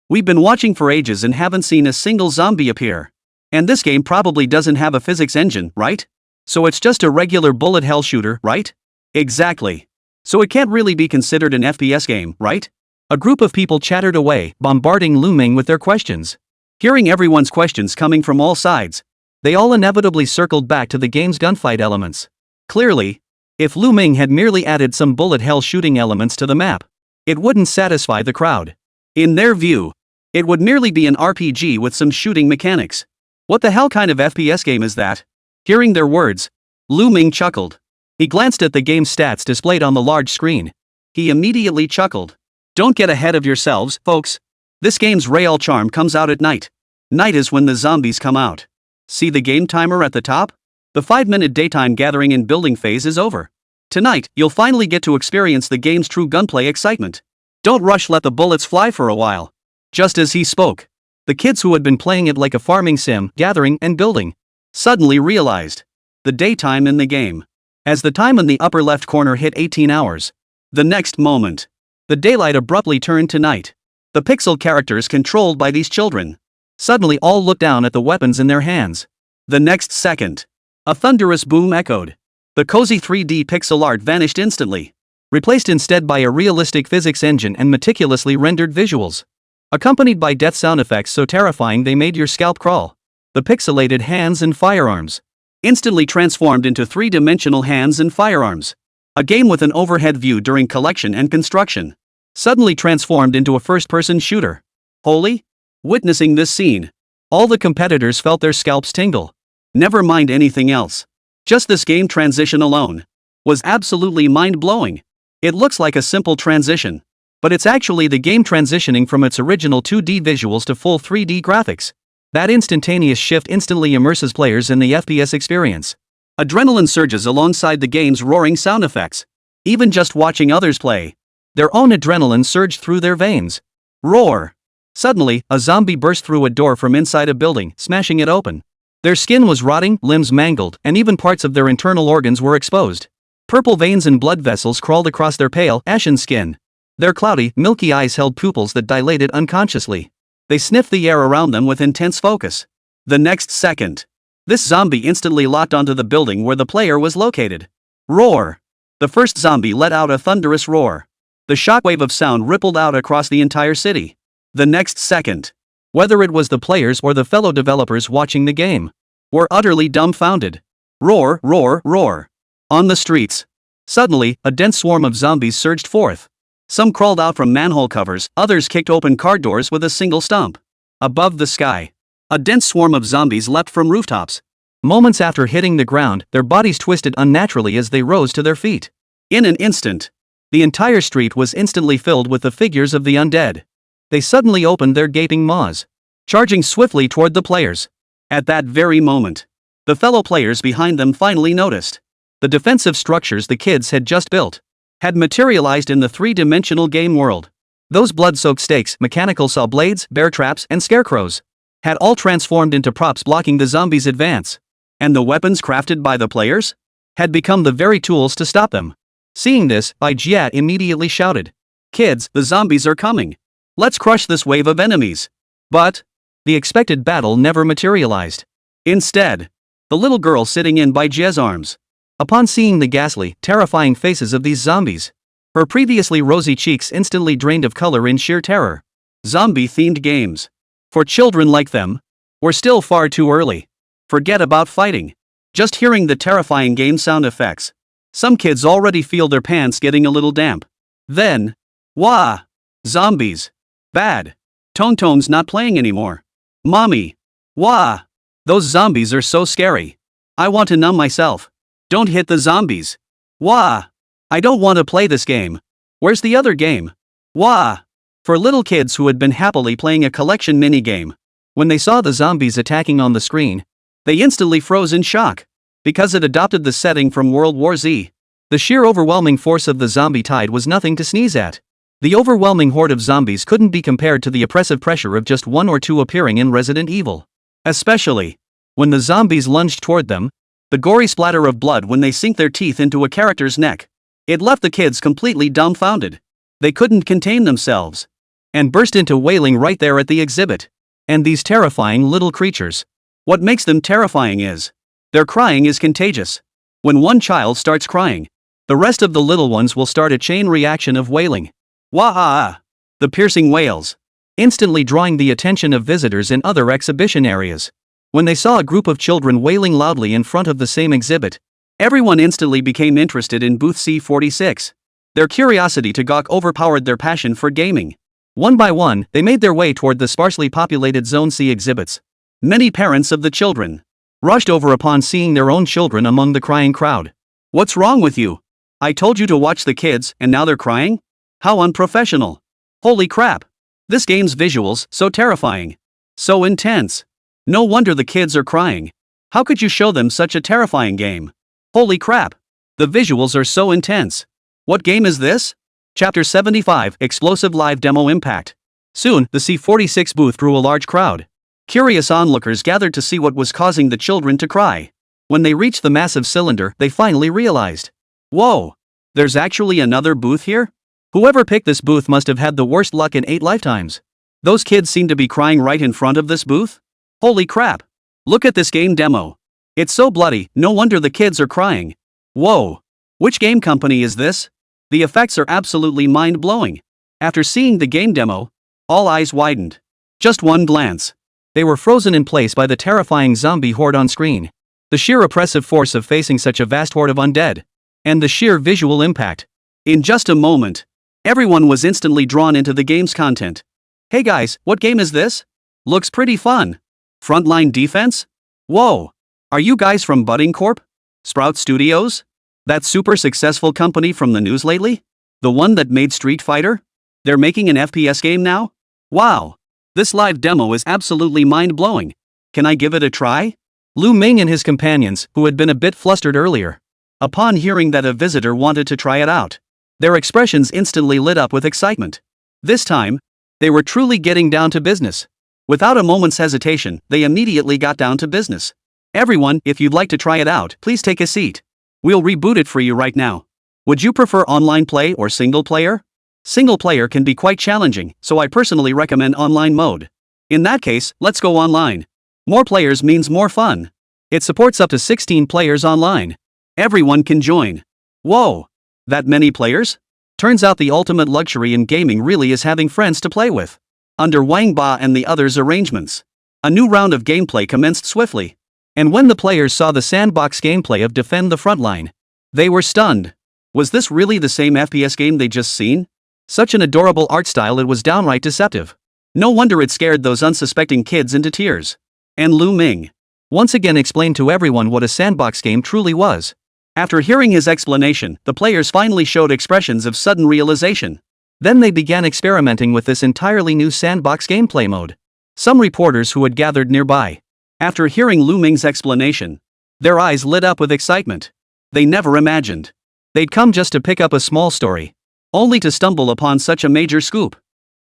We've been watching for ages and haven't seen a single zombie appear. And this game probably doesn't have a physics engine, right? So it's just a regular bullet hell shooter, right? Exactly. So it can't really be considered an FPS game, right? A group of people chattered away, bombarding Lù Ming with their questions. Hearing everyone's questions coming from all sides, they all inevitably circled back to the game's gunfight elements. Clearly, if Lù Ming had merely added some bullet hell shooting elements to the map, it wouldn't satisfy the crowd. In their view, it would merely be an RPG with some shooting mechanics. What the hell kind of FPS game is that? Hearing their words, Lù Ming chuckled. He glanced at the game's stats displayed on the large screen. He immediately chuckled. Don't get ahead of yourselves, folks. This game's real charm comes out at night. Night is when the zombies come out. See the game timer at the top? The 5-minute daytime gathering and building phase is over. Tonight, you'll finally get to experience the game's true gunplay excitement. Don't rush, let the bullets fly for a while. Just as he spoke, the kids who had been playing it like a farming sim, gathering and building, suddenly realized the daytime in the game. As the time in the upper left corner hit 18 hours, the next moment, the daylight abruptly turned to night. The pixel characters controlled by these children suddenly all looked down at the weapons in their hands. The next second, a thunderous boom echoed. The cozy 3D pixel art vanished instantly, replaced instead by a realistic physics engine and meticulously rendered visuals, accompanied by death sound effects so terrifying they made your scalp crawl. The pixelated hands and firearms instantly transformed into three-dimensional hands and firearms. A game with an overhead view during collection and construction suddenly transformed into a first-person shooter. Holy! Witnessing this scene, all the competitors felt their scalps tingle. Never mind anything else. Just this game transition alone was absolutely mind-blowing. It looks like a simple transition, but it's actually the game transitioning from its original 2D visuals to full 3D graphics. That instantaneous shift instantly immerses players in the FPS experience. Adrenaline surges alongside the game's roaring sound effects. Even just watching others play, their own adrenaline surged through their veins. Roar! Suddenly, a zombie burst through a door from inside a building, smashing it open. Their skin was rotting, limbs mangled, and even parts of their internal organs were exposed. Purple veins and blood vessels crawled across their pale, ashen skin. Their cloudy, milky eyes held pupils that dilated unconsciously. They sniffed the air around them with intense focus. The next second, this zombie instantly locked onto the building where the player was located. Roar! The first zombie let out a thunderous roar. The shockwave of sound rippled out across the entire city. The next second, whether it was the players or the fellow developers watching the game, were utterly dumbfounded. Roar, roar, roar. On the streets, suddenly, a dense swarm of zombies surged forth. Some crawled out from manhole covers, others kicked open car doors with a single stomp. Above the sky, a dense swarm of zombies leapt from rooftops. Moments after hitting the ground, their bodies twisted unnaturally as they rose to their feet. In an instant, the entire street was instantly filled with the figures of the undead. They suddenly opened their gaping maws, charging swiftly toward the players. At that very moment, the fellow players behind them finally noticed. The defensive structures the kids had just built had materialized in the three-dimensional game world. Those blood-soaked stakes, mechanical saw blades, bear traps, and scarecrows had all transformed into props blocking the zombies' advance. And the weapons crafted by the players had become the very tools to stop them. Seeing this, Bagua immediately shouted, "Kids, the zombies are coming. Let's crush this wave of enemies." But the expected battle never materialized. Instead, the little girl sitting in Bagua's arms Upon seeing the ghastly, terrifying faces of these zombies, her previously rosy cheeks instantly drained of color in sheer terror. Zombie-themed games. For children like them, were still far too early. Forget about fighting. Just hearing the terrifying game sound effects. Some kids already feel their pants getting a little damp. Then, wah! Zombies. Bad. Tonton's not playing anymore. Mommy. Wah! Those zombies are so scary. I want to numb myself. Don't hit the zombies. Wah! I don't want to play this game. Where's the other game? Wah! For little kids who had been happily playing a collection minigame, when they saw the zombies attacking on the screen, they instantly froze in shock, because it adopted the setting from World War Z. The sheer overwhelming force of the zombie tide was nothing to sneeze at. The overwhelming horde of zombies couldn't be compared to the oppressive pressure of just one or two appearing in Resident Evil. Especially when the zombies lunged toward them, the gory splatter of blood when they sink their teeth into a character's neck. It left the kids completely dumbfounded. They couldn't contain themselves and burst into wailing right there at the exhibit. And these terrifying little creatures. What makes them terrifying is their crying is contagious. When one child starts crying, the rest of the little ones will start a chain reaction of wailing. Wah-ah! The piercing wails, instantly drawing the attention of visitors in other exhibition areas. When they saw a group of children wailing loudly in front of the same exhibit, everyone instantly became interested in booth C46. Their curiosity to gawk overpowered their passion for gaming. One by one, they made their way toward the sparsely populated Zone C exhibits. Many parents of the children rushed over upon seeing their own children among the crying crowd. What's wrong with you? I told you to watch the kids, and now they're crying? How unprofessional. Holy crap. This game's visuals, so terrifying. So intense. No wonder the kids are crying. How could you show them such a terrifying game? Holy crap. The visuals are so intense. What game is this? Chapter 75, Explosive Live Demo Impact. Soon, the C46 booth drew a large crowd. Curious onlookers gathered to see what was causing the children to cry. When they reached the massive cylinder, they finally realized. Whoa! There's actually another booth here? Whoever picked this booth must have had the worst luck in 8 lifetimes. Those kids seem to be crying right in front of this booth? Holy crap! Look at this game demo. It's so bloody, no wonder the kids are crying. Whoa! Which game company is this? The effects are absolutely mind-blowing. After seeing the game demo, all eyes widened. Just one glance. They were frozen in place by the terrifying zombie horde on screen. The sheer oppressive force of facing such a vast horde of undead. And the sheer visual impact. In just a moment, everyone was instantly drawn into the game's content. Hey guys, what game is this? Looks pretty fun. Frontline Defense? Whoa! Are you guys from Budding Corp? Sprout Studios? That super successful company from the news lately? The one that made Street Fighter? They're making an FPS game now? Wow! This live demo is absolutely mind-blowing. Can I give it a try? Lù Ming and his companions, who had been a bit flustered earlier, upon hearing that a visitor wanted to try it out, their expressions instantly lit up with excitement. This time, they were truly getting down to business. Without a moment's hesitation, they immediately got down to business. Everyone, if you'd like to try it out, please take a seat. We'll reboot it for you right now. Would you prefer online play or single player? Single player can be quite challenging, so I personally recommend online mode. In that case, let's go online. More players means more fun. It supports up to 16 players online. Everyone can join. Whoa! That many players? Turns out the ultimate luxury in gaming really is having friends to play with. Under Wang Ba and the others' arrangements, a new round of gameplay commenced swiftly. And when the players saw the sandbox gameplay of Defend the Frontline, they were stunned. Was this really the same FPS game they'd just seen? Such an adorable art style, it was downright deceptive. No wonder it scared those unsuspecting kids into tears. And Lù Ming once again explained to everyone what a sandbox game truly was. After hearing his explanation, the players finally showed expressions of sudden realization. Then they began experimenting with this entirely new sandbox gameplay mode. Some reporters who had gathered nearby, after hearing Lù Ming's explanation, their eyes lit up with excitement. They never imagined they'd come just to pick up a small story, only to stumble upon such a major scoop.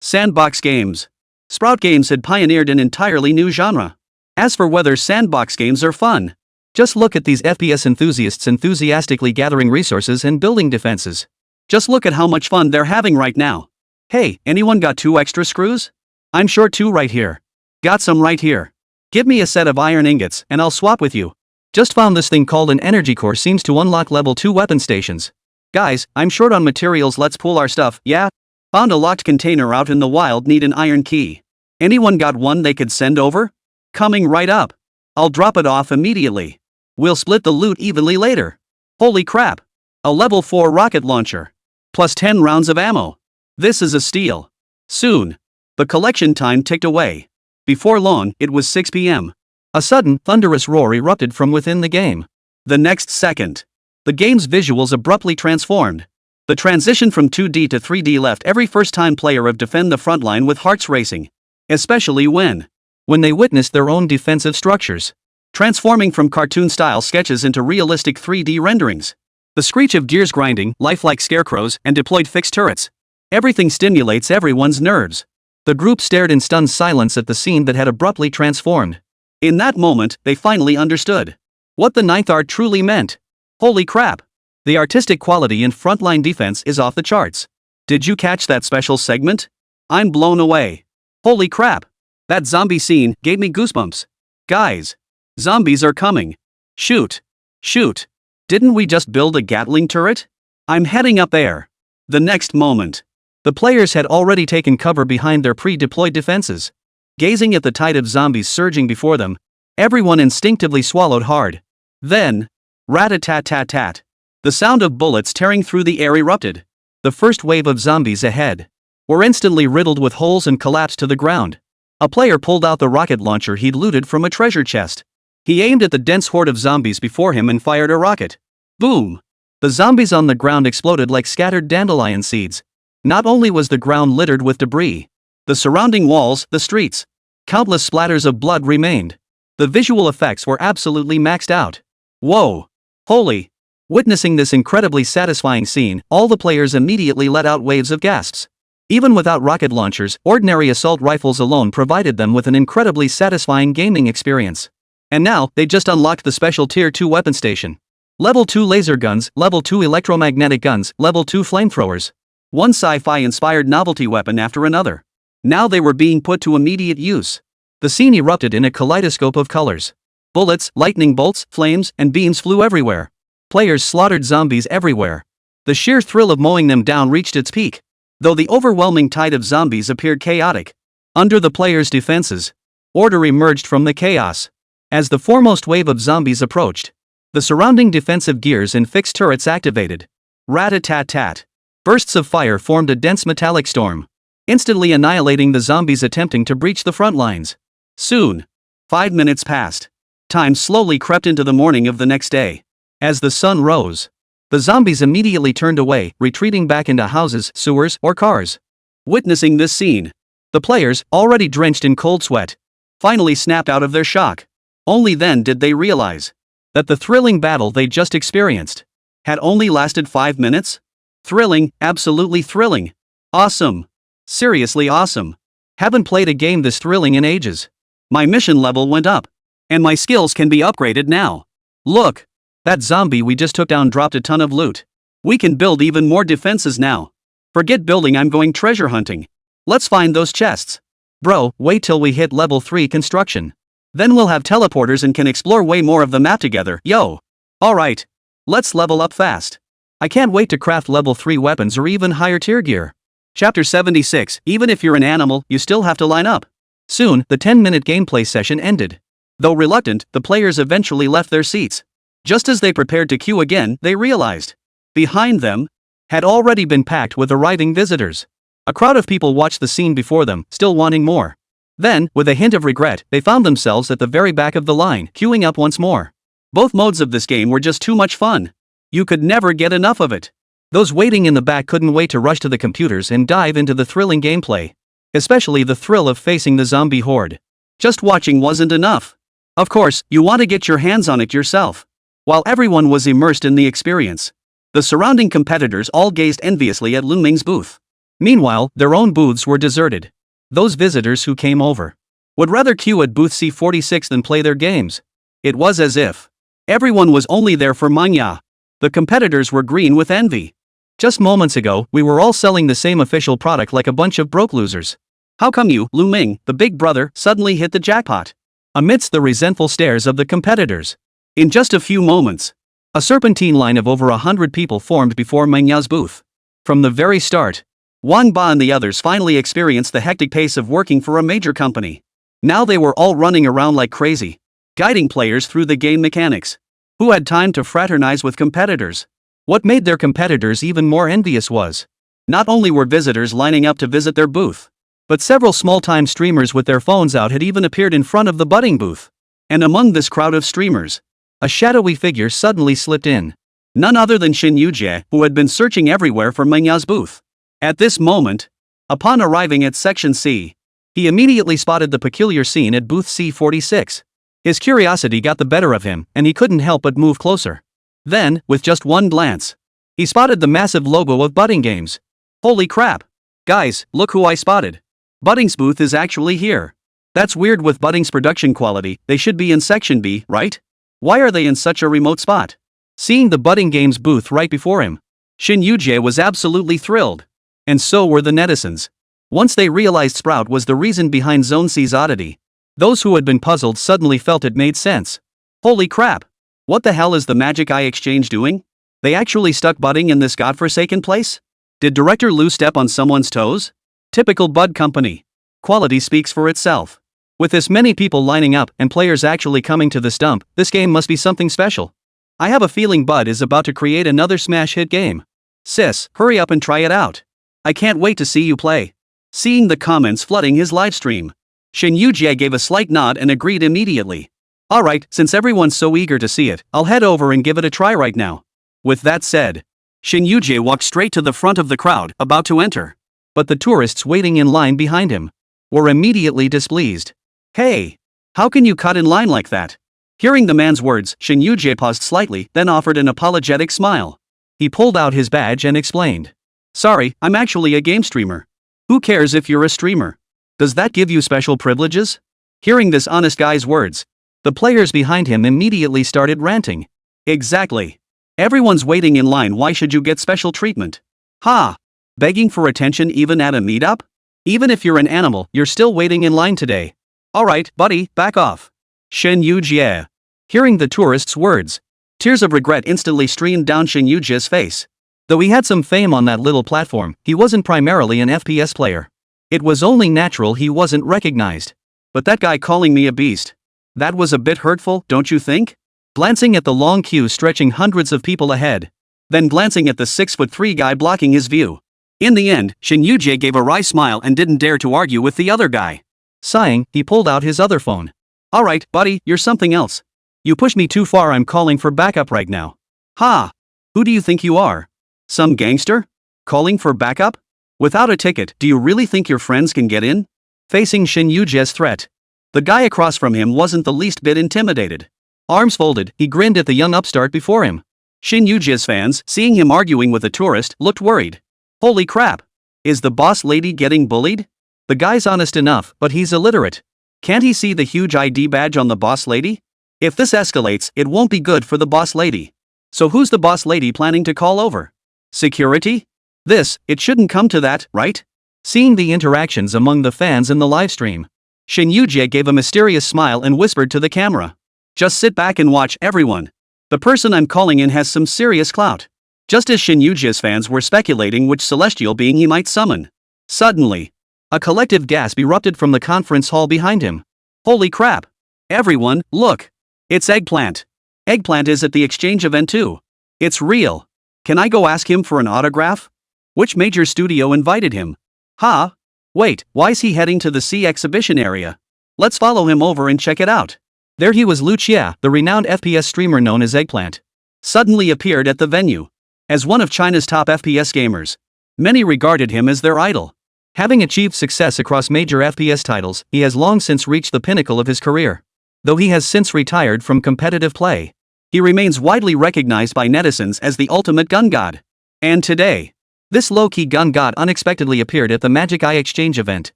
Sandbox games. Sprout Games had pioneered an entirely new genre. As for whether sandbox games are fun, just look at these FPS enthusiasts enthusiastically gathering resources and building defenses. Just look at how much fun they're having right now. Hey, anyone got 2 extra screws? I'm sure 2 right here. Got some right here. Give me a set of iron ingots and I'll swap with you. Just found this thing called an energy core seems to unlock level 2 weapon stations. Guys, I'm short on materials, let's pull our stuff, yeah? Found a locked container out in the wild, need an iron key. Anyone got one they could send over? Coming right up. I'll drop it off immediately. We'll split the loot evenly later. Holy crap. A level 4 rocket launcher. Plus 10 rounds of ammo. This is a steal. Soon. The collection time ticked away. Before long, it was 6 p.m. A sudden, thunderous roar erupted from within the game. The next second, the game's visuals abruptly transformed. The transition from 2D to 3D left every first-time player of Defend the Frontline with hearts racing. Especially when they witnessed their own defensive structures transforming from cartoon-style sketches into realistic 3D renderings. The screech of gears grinding, lifelike scarecrows, and deployed fixed turrets. Everything stimulates everyone's nerves. The group stared in stunned silence at the scene that had abruptly transformed. In that moment, they finally understood what the ninth art truly meant. Holy crap! The artistic quality in frontline defense is off the charts. Did you catch that special segment? I'm blown away. Holy crap! That zombie scene gave me goosebumps. Guys! Zombies are coming. Shoot! Shoot! Didn't we just build a Gatling turret? I'm heading up there. The next moment, the players had already taken cover behind their pre-deployed defenses. Gazing at the tide of zombies surging before them, everyone instinctively swallowed hard. Then, rat-a-tat-tat-tat. The sound of bullets tearing through the air erupted. The first wave of zombies ahead were instantly riddled with holes and collapsed to the ground. A player pulled out the rocket launcher he'd looted from a treasure chest. He aimed at the dense horde of zombies before him and fired a rocket. Boom! The zombies on the ground exploded like scattered dandelion seeds. Not only was the ground littered with debris, the surrounding walls, the streets, countless splatters of blood remained. The visual effects were absolutely maxed out. Whoa! Holy! Witnessing this incredibly satisfying scene, all the players immediately let out waves of gasps. Even without rocket launchers, ordinary assault rifles alone provided them with an incredibly satisfying gaming experience. And now, they just unlocked the special Tier 2 weapon station. Level 2 laser guns, Level 2 electromagnetic guns, Level 2 flamethrowers. One sci-fi inspired novelty weapon after another. Now they were being put to immediate use. The scene erupted in a kaleidoscope of colors. Bullets, lightning bolts, flames, and beams flew everywhere. Players slaughtered zombies everywhere. The sheer thrill of mowing them down reached its peak. Though the overwhelming tide of zombies appeared chaotic, under the players' defenses, order emerged from the chaos. As the foremost wave of zombies approached, the surrounding defensive gears and fixed turrets activated. Rat-a-tat-tat. Bursts of fire formed a dense metallic storm, instantly annihilating the zombies attempting to breach the front lines. Soon, 5 minutes passed. Time slowly crept into the morning of the next day. As the sun rose, the zombies immediately turned away, retreating back into houses, sewers, or cars. Witnessing this scene, the players, already drenched in cold sweat, finally snapped out of their shock. Only then did they realize that the thrilling battle they just experienced had only lasted 5 minutes. Thrilling, absolutely thrilling. Awesome. Seriously awesome. Haven't played a game this thrilling in ages. My mission level went up, and my skills can be upgraded now. Look, that zombie we just took down dropped a ton of loot. We can build even more defenses now. Forget building, I'm going treasure hunting. Let's find those chests. Bro, wait till we hit level 3 construction. Then we'll have teleporters and can explore way more of the map together, yo. Alright. Let's level up fast. I can't wait to craft level 3 weapons or even higher tier gear. Chapter 76, even if you're an animal, you still have to line up. Soon, the 10-minute gameplay session ended. Though reluctant, the players eventually left their seats. Just as they prepared to queue again, they realized behind them had already been packed with arriving visitors. A crowd of people watched the scene before them, still wanting more. Then, with a hint of regret, they found themselves at the very back of the line, queuing up once more. Both modes of this game were just too much fun. You could never get enough of it. Those waiting in the back couldn't wait to rush to the computers and dive into the thrilling gameplay. Especially the thrill of facing the zombie horde. Just watching wasn't enough. Of course, you want to get your hands on it yourself. While everyone was immersed in the experience, the surrounding competitors all gazed enviously at Lù Ming's booth. Meanwhile, their own booths were deserted. Those visitors who came over would rather queue at booth C46 than play their games. It was as if everyone was only there for manga. The competitors were green with envy. Just moments ago, we were all selling the same official product like a bunch of broke losers. How come you, Lù Ming, the big brother, suddenly hit the jackpot? Amidst the resentful stares of the competitors, In just a few moments, a serpentine line of over 100 people formed before Manhwa's booth. From the very start, Wang Ba and the others finally experienced the hectic pace of working for a major company. Now they were all running around like crazy, guiding players through the game mechanics. Who had time to fraternize with competitors? What made their competitors even more envious was, not only were visitors lining up to visit their booth, but several small-time streamers with their phones out had even appeared in front of the budding booth. And among this crowd of streamers, a shadowy figure suddenly slipped in. None other than Xià, who had been searching everywhere for Manhwa's booth. At this moment, upon arriving at Section C, he immediately spotted the peculiar scene at booth C46. His curiosity got the better of him, and he couldn't help but move closer. Then, with just one glance, he spotted the massive logo of Budding Games. Holy crap! Guys, look who I spotted. Budding's booth is actually here. That's weird with Budding's production quality, they should be in Section B, right? Why are they in such a remote spot? Seeing the Budding Games booth right before him, Xià was absolutely thrilled. And so were the netizens. Once they realized Sprout was the reason behind Zone C's oddity, those who had been puzzled suddenly felt it made sense. Holy crap! What the hell is the Magic Eye Exchange doing? They actually stuck Budding in this godforsaken place? Did Director Lù step on someone's toes? Typical Bud Company. Quality speaks for itself. With this many people lining up and players actually coming to this dump, this game must be something special. I have a feeling Bud is about to create another smash hit game. Sis, hurry up and try it out. I can't wait to see you play. Seeing the comments flooding his livestream, Xià gave a slight nod and agreed immediately. Alright, since everyone's so eager to see it, I'll head over and give it a try right now. With that said, Xià walked straight to the front of the crowd, about to enter. But the tourists waiting in line behind him were immediately displeased. Hey! How can you cut in line like that? Hearing the man's words, Xià paused slightly, then offered an apologetic smile. He pulled out his badge and explained. Sorry, I'm actually a game streamer. Who cares if you're a streamer? Does that give you special privileges? Hearing this honest guy's words, the players behind him immediately started ranting. Exactly. Everyone's waiting in line, why should you get special treatment? Ha! Begging for attention even at a meetup? Even if you're an animal, you're still waiting in line today. Alright, buddy, back off. Xià. Hearing the tourist's words, tears of regret instantly streamed down Xià's face. Though he had some fame on that little platform, he wasn't primarily an FPS player. It was only natural he wasn't recognized. But that guy calling me a beast. That was a bit hurtful, don't you think? Glancing at the long queue stretching hundreds of people ahead. Then glancing at the 6'3" guy blocking his view. In the end, Xià gave a wry smile and didn't dare to argue with the other guy. Sighing, he pulled out his other phone. Alright, buddy, you're something else. You pushed me too far, I'm calling for backup right now. Ha! Who do you think you are? Some gangster? Calling for backup? Without a ticket, do you really think your friends can get in? Facing Xià's threat, the guy across from him wasn't the least bit intimidated. Arms folded, he grinned at the young upstart before him. Xià's fans, seeing him arguing with a tourist, looked worried. Holy crap! Is the boss lady getting bullied? The guy's honest enough, but he's illiterate. Can't he see the huge ID badge on the boss lady? If this escalates, it won't be good for the boss lady. So who's the boss lady planning to call over? Security? It shouldn't come to that, right? Seeing the interactions among the fans in the livestream, Xià gave a mysterious smile and whispered to the camera. Just sit back and watch, everyone. The person I'm calling in has some serious clout. Just as Xià's fans were speculating which celestial being he might summon, suddenly, a collective gasp erupted from the conference hall behind him. Holy crap! Everyone, look! It's Eggplant. Eggplant is at the exchange event too. It's real. Can I go ask him for an autograph? Which major studio invited him? Ha! Wait, why's he heading to the C exhibition area? Let's follow him over and check it out. There he was. Lù Ming, the renowned FPS streamer known as Eggplant, suddenly appeared at the venue. As one of China's top FPS gamers, many regarded him as their idol. Having achieved success across major FPS titles, he has long since reached the pinnacle of his career. Though he has since retired from competitive play, he remains widely recognized by netizens as the ultimate gun god. And today, this low-key gun god unexpectedly appeared at the Magic Eye Exchange event.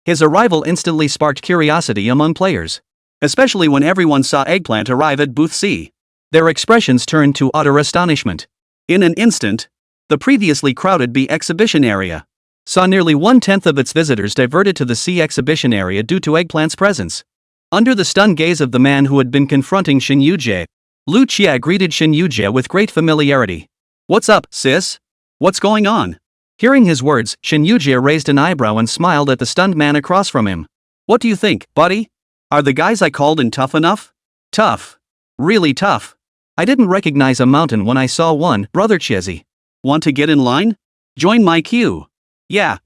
His arrival instantly sparked curiosity among players, especially when everyone saw Eggplant arrive at booth C. Their expressions turned to utter astonishment. In an instant, the previously crowded B exhibition area saw nearly 1/10 of its visitors diverted to the C exhibition area due to Eggplant's presence. Under the stunned gaze of the man who had been confronting Xià, Lù Chia greeted Shin Yujie with great familiarity. What's up, sis? What's going on? Hearing his words, Shin Yujie raised an eyebrow and smiled at the stunned man across from him. What do you think, buddy? Are the guys I called in tough enough? Tough. Really tough. I didn't recognize a mountain when I saw one, brother Chiezi. Want to get in line? Join my queue. Yeah.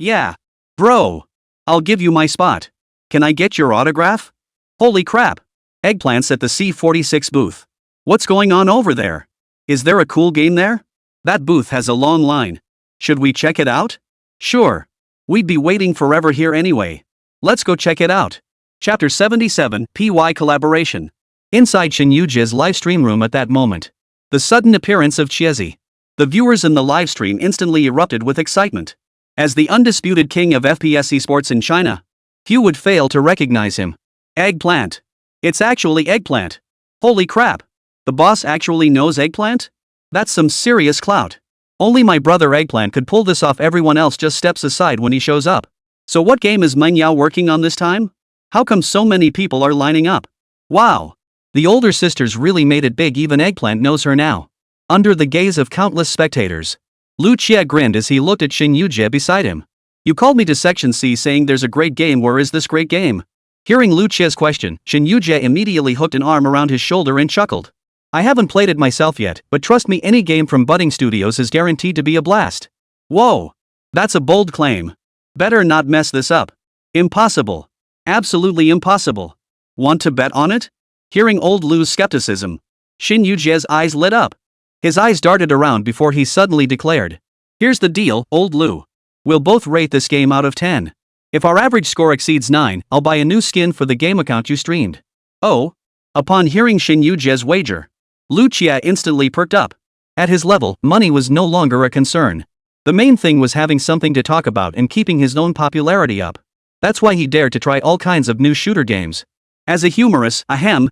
Bro. I'll give you my spot. Can I get your autograph? Holy crap. Eggplants at the C46 booth. What's going on over there? Is there a cool game there? That booth has a long line. Should we check it out? Sure. We'd be waiting forever here anyway. Let's go check it out. Chapter 77, PY Collaboration. Inside Shin Yujie's livestream room at that moment. The sudden appearance of Chiezi. The viewers in the livestream instantly erupted with excitement. As the undisputed king of FPS esports in China, few would fail to recognize him. Eggplant. It's actually Eggplant. Holy crap. The boss actually knows Eggplant? That's some serious clout. Only my brother Eggplant could pull this off. Everyone else just steps aside when he shows up. So what game is Manhwa working on this time? How come so many people are lining up? Wow. The older sisters really made it big. Even Eggplant knows her now. Under the gaze of countless spectators, Lù Chia grinned as he looked at Shin Yujie beside him. You called me to Section C saying there's a great game. Where is this great game? Hearing Lù Chia's question, Shin Yujie immediately hooked an arm around his shoulder and chuckled. I haven't played it myself yet, but trust me, any game from Budding Studios is guaranteed to be a blast. Whoa. That's a bold claim. Better not mess this up. Impossible. Absolutely impossible. Want to bet on it? Hearing old Lu's skepticism, Shin Yujie's eyes lit up. His eyes darted around before he suddenly declared. Here's the deal, old Lù. We'll both rate this game out of 10. If our average score exceeds 9, I'll buy a new skin for the game account you streamed. Oh? Upon hearing Shin Yujie's wager, Lù Chia instantly perked up. At his level, money was no longer a concern. The main thing was having something to talk about and keeping his own popularity up. That's why he dared to try all kinds of new shooter games. As a humorous,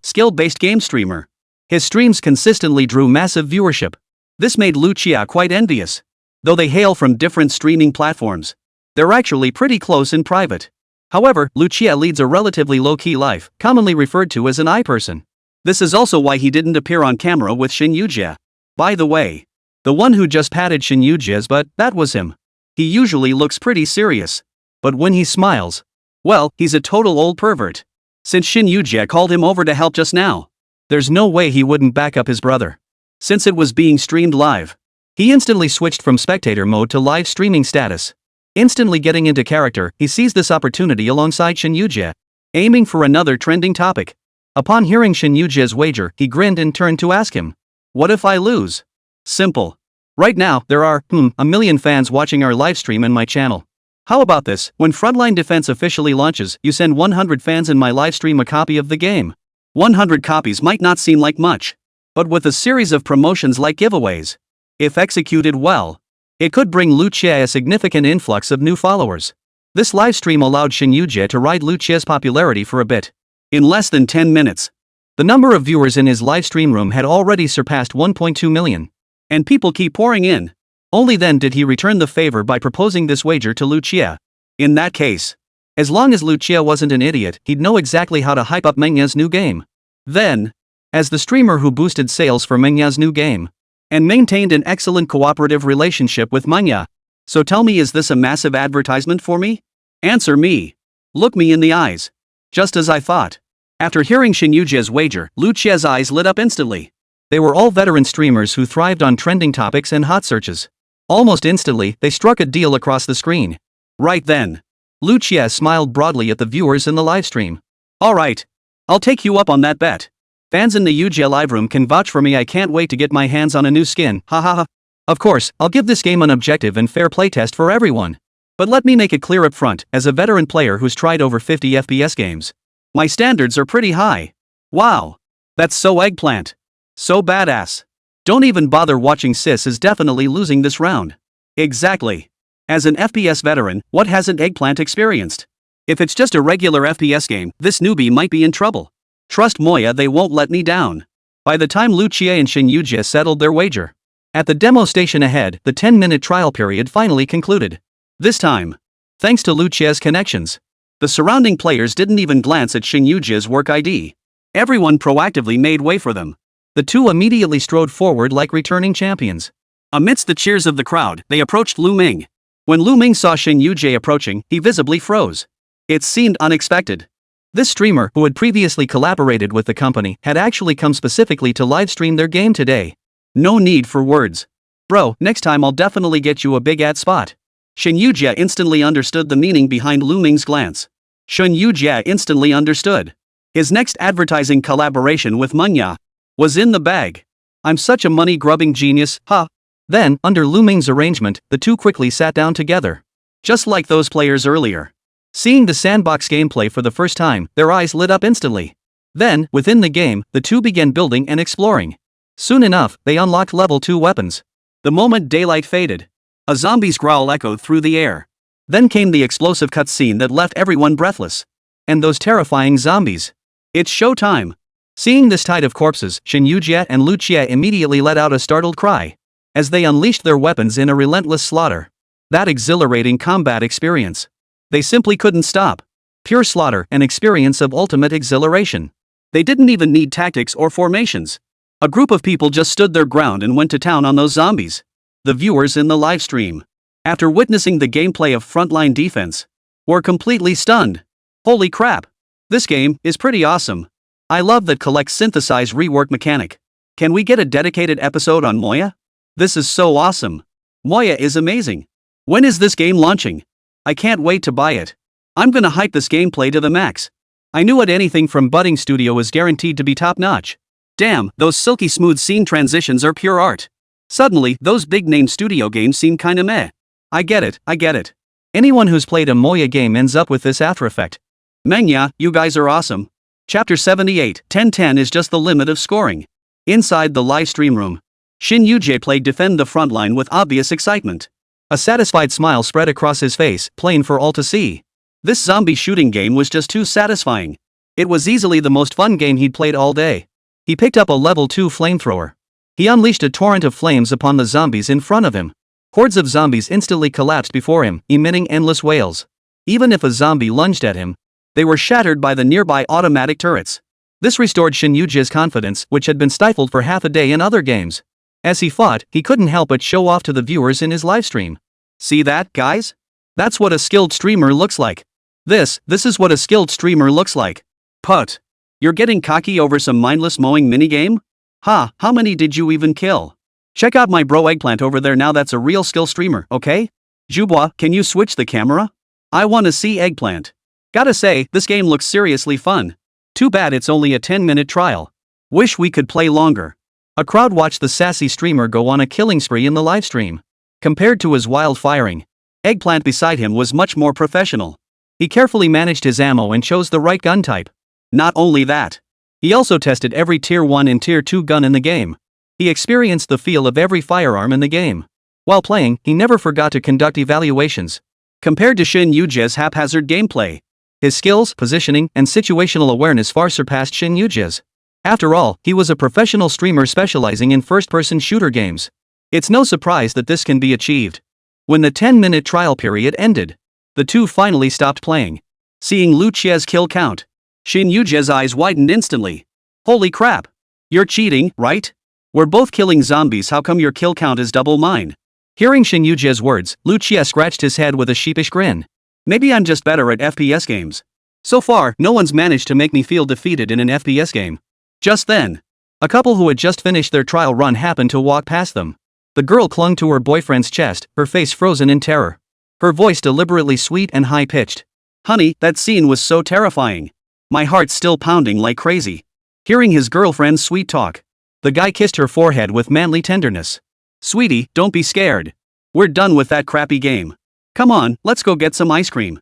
skill-based game streamer, his streams consistently drew massive viewership. This made Lù Chia quite envious. Though they hail from different streaming platforms, they're actually pretty close in private. However, Lù Chia leads a relatively low-key life, commonly referred to as an I-person. This is also why he didn't appear on camera with Shin Yujie. By the way, the one who just patted Shin Yujie's butt, that was him. He usually looks pretty serious. But when he smiles, well, he's a total old pervert. Since Shin Yujie called him over to help just now, there's no way he wouldn't back up his brother. Since it was being streamed live, he instantly switched from spectator mode to live streaming status. Instantly getting into character, he seized this opportunity alongside Shin Yujie, aiming for another trending topic. Upon hearing Shin Yujie's wager, he grinned and turned to ask him, what if I lose? Simple. Right now, there are, a million fans watching our livestream and my channel. How about this, when Frontline Defense officially launches, you send 100 fans in my livestream a copy of the game. 100 copies might not seem like much, but with a series of promotions like giveaways, if executed well, it could bring Lù Chia a significant influx of new followers. This livestream allowed Shin Yujie to ride Lù Chia's popularity for a bit. In less than 10 minutes, the number of viewers in his livestream room had already surpassed 1.2 million. And people keep pouring in. Only then did he return the favor by proposing this wager to Lù Chia. In that case, as long as Lù Chia wasn't an idiot, he'd know exactly how to hype up Manhwa's new game. Then, as the streamer who boosted sales for Manhwa's new game, and maintained an excellent cooperative relationship with Manhwa. So tell me, is this a massive advertisement for me? Answer me. Look me in the eyes. Just as I thought. After hearing Shin Yujie's wager, Lù Chia's eyes lit up instantly. They were all veteran streamers who thrived on trending topics and hot searches. Almost instantly, they struck a deal across the screen. Right then, Lù Chia smiled broadly at the viewers in the livestream. Alright. I'll take you up on that bet. Fans in the Yujie live room can vouch for me. I can't wait to get my hands on a new skin, hahaha. Of course, I'll give this game an objective and fair playtest for everyone. But let me make it clear up front, as a veteran player who's tried over 50 FPS games, my standards are pretty high. Wow. That's so Eggplant. So badass. Don't even bother watching. Sis is definitely losing this round. Exactly. As an FPS veteran, what hasn't Eggplant experienced? If it's just a regular FPS game, this newbie might be in trouble. Trust Moya, they won't let me down. By the time Lù Chia and Shin Yujie settled their wager, at the demo station ahead, the 10-minute trial period finally concluded. This time, thanks to Lù Chia's connections, the surrounding players didn't even glance at Shin Yujie's work ID. Everyone proactively made way for them. The two immediately strode forward like returning champions. Amidst the cheers of the crowd, they approached Lù Ming. When Lù Ming saw Xin Yujie approaching, he visibly froze. It seemed unexpected. This streamer, who had previously collaborated with the company, had actually come specifically to livestream their game today. No need for words. Bro, next time I'll definitely get you a big ad spot. Xin Yujie instantly understood the meaning behind Lù Ming's glance. Xin Yujie instantly understood. His next advertising collaboration with Manhwa was in the bag. I'm such a money-grubbing genius, huh? Then, under Lù Ming's arrangement, the two quickly sat down together. Just like those players earlier. Seeing the sandbox gameplay for the first time, their eyes lit up instantly. Then, within the game, the two began building and exploring. Soon enough, they unlocked level 2 weapons. The moment daylight faded, a zombie's growl echoed through the air. Then came the explosive cutscene that left everyone breathless. And those terrifying zombies. It's showtime. Seeing this tide of corpses, Xin Yujie and Lù Xie immediately let out a startled cry as they unleashed their weapons in a relentless slaughter. That exhilarating combat experience. They simply couldn't stop. Pure slaughter, an experience of ultimate exhilaration. They didn't even need tactics or formations. A group of people just stood their ground and went to town on those zombies. The viewers in the livestream, after witnessing the gameplay of frontline defense, were completely stunned. Holy crap! This game is pretty awesome. I love that collect synthesize rework mechanic. Can we get a dedicated episode on Moya? This is so awesome. Moya is amazing. When is this game launching? I can't wait to buy it. I'm gonna hype this gameplay to the max. I knew it, anything from Budding Studio is guaranteed to be top-notch. Damn, those silky smooth scene transitions are pure art. Suddenly, those big-name studio games seem kinda meh. I get it. Anyone who's played a Moya game ends up with this after effect. Manhwa, you guys are awesome. Chapter 78, 10-10 is just the limit of scoring. Inside the live stream room, Xin Yujie played defend the frontline with obvious excitement. A satisfied smile spread across his face, plain for all to see. This zombie shooting game was just too satisfying. It was easily the most fun game he'd played all day. He picked up a level 2 flamethrower. He unleashed a torrent of flames upon the zombies in front of him. Hordes of zombies instantly collapsed before him, emitting endless wails. Even if a zombie lunged at him, they were shattered by the nearby automatic turrets. This restored Xin Yujie's confidence, which had been stifled for half a day in other games. As he fought, he couldn't help but show off to the viewers in his livestream. See that, guys? That's what a skilled streamer looks like. This is what a skilled streamer looks like. Put. You're getting cocky over some mindless mowing minigame? Ha, how many did you even kill? Check out my bro Eggplant over there, now that's a real skill streamer, okay? Jubwa, can you switch the camera? I wanna see Eggplant. Gotta say, this game looks seriously fun. Too bad it's only a 10-minute trial. Wish we could play longer. A crowd watched the sassy streamer go on a killing spree in the livestream. Compared to his wild firing, Eggplant beside him was much more professional. He carefully managed his ammo and chose the right gun type. Not only that, he also tested every Tier 1 and Tier 2 gun in the game. He experienced the feel of every firearm in the game. While playing, he never forgot to conduct evaluations. Compared to Xin Yujie's haphazard gameplay, his skills, positioning, and situational awareness far surpassed Xin Yujie's. After all, he was a professional streamer specializing in first-person shooter games. It's no surprise that this can be achieved. When the 10-minute trial period ended, the two finally stopped playing. Seeing Lù Xie's kill count, Xin Yujie's eyes widened instantly. Holy crap! You're cheating, right? We're both killing zombies, how come your kill count is double mine? Hearing Xin Yujie's words, Lù Xie scratched his head with a sheepish grin. Maybe I'm just better at FPS games. So far, no one's managed to make me feel defeated in an FPS game. Just then, a couple who had just finished their trial run happened to walk past them. The girl clung to her boyfriend's chest, her face frozen in terror. Her voice deliberately sweet and high-pitched. Honey, that scene was so terrifying. My heart's still pounding like crazy. Hearing his girlfriend's sweet talk, the guy kissed her forehead with manly tenderness. Sweetie, don't be scared. We're done with that crappy game. Come on, let's go get some ice cream.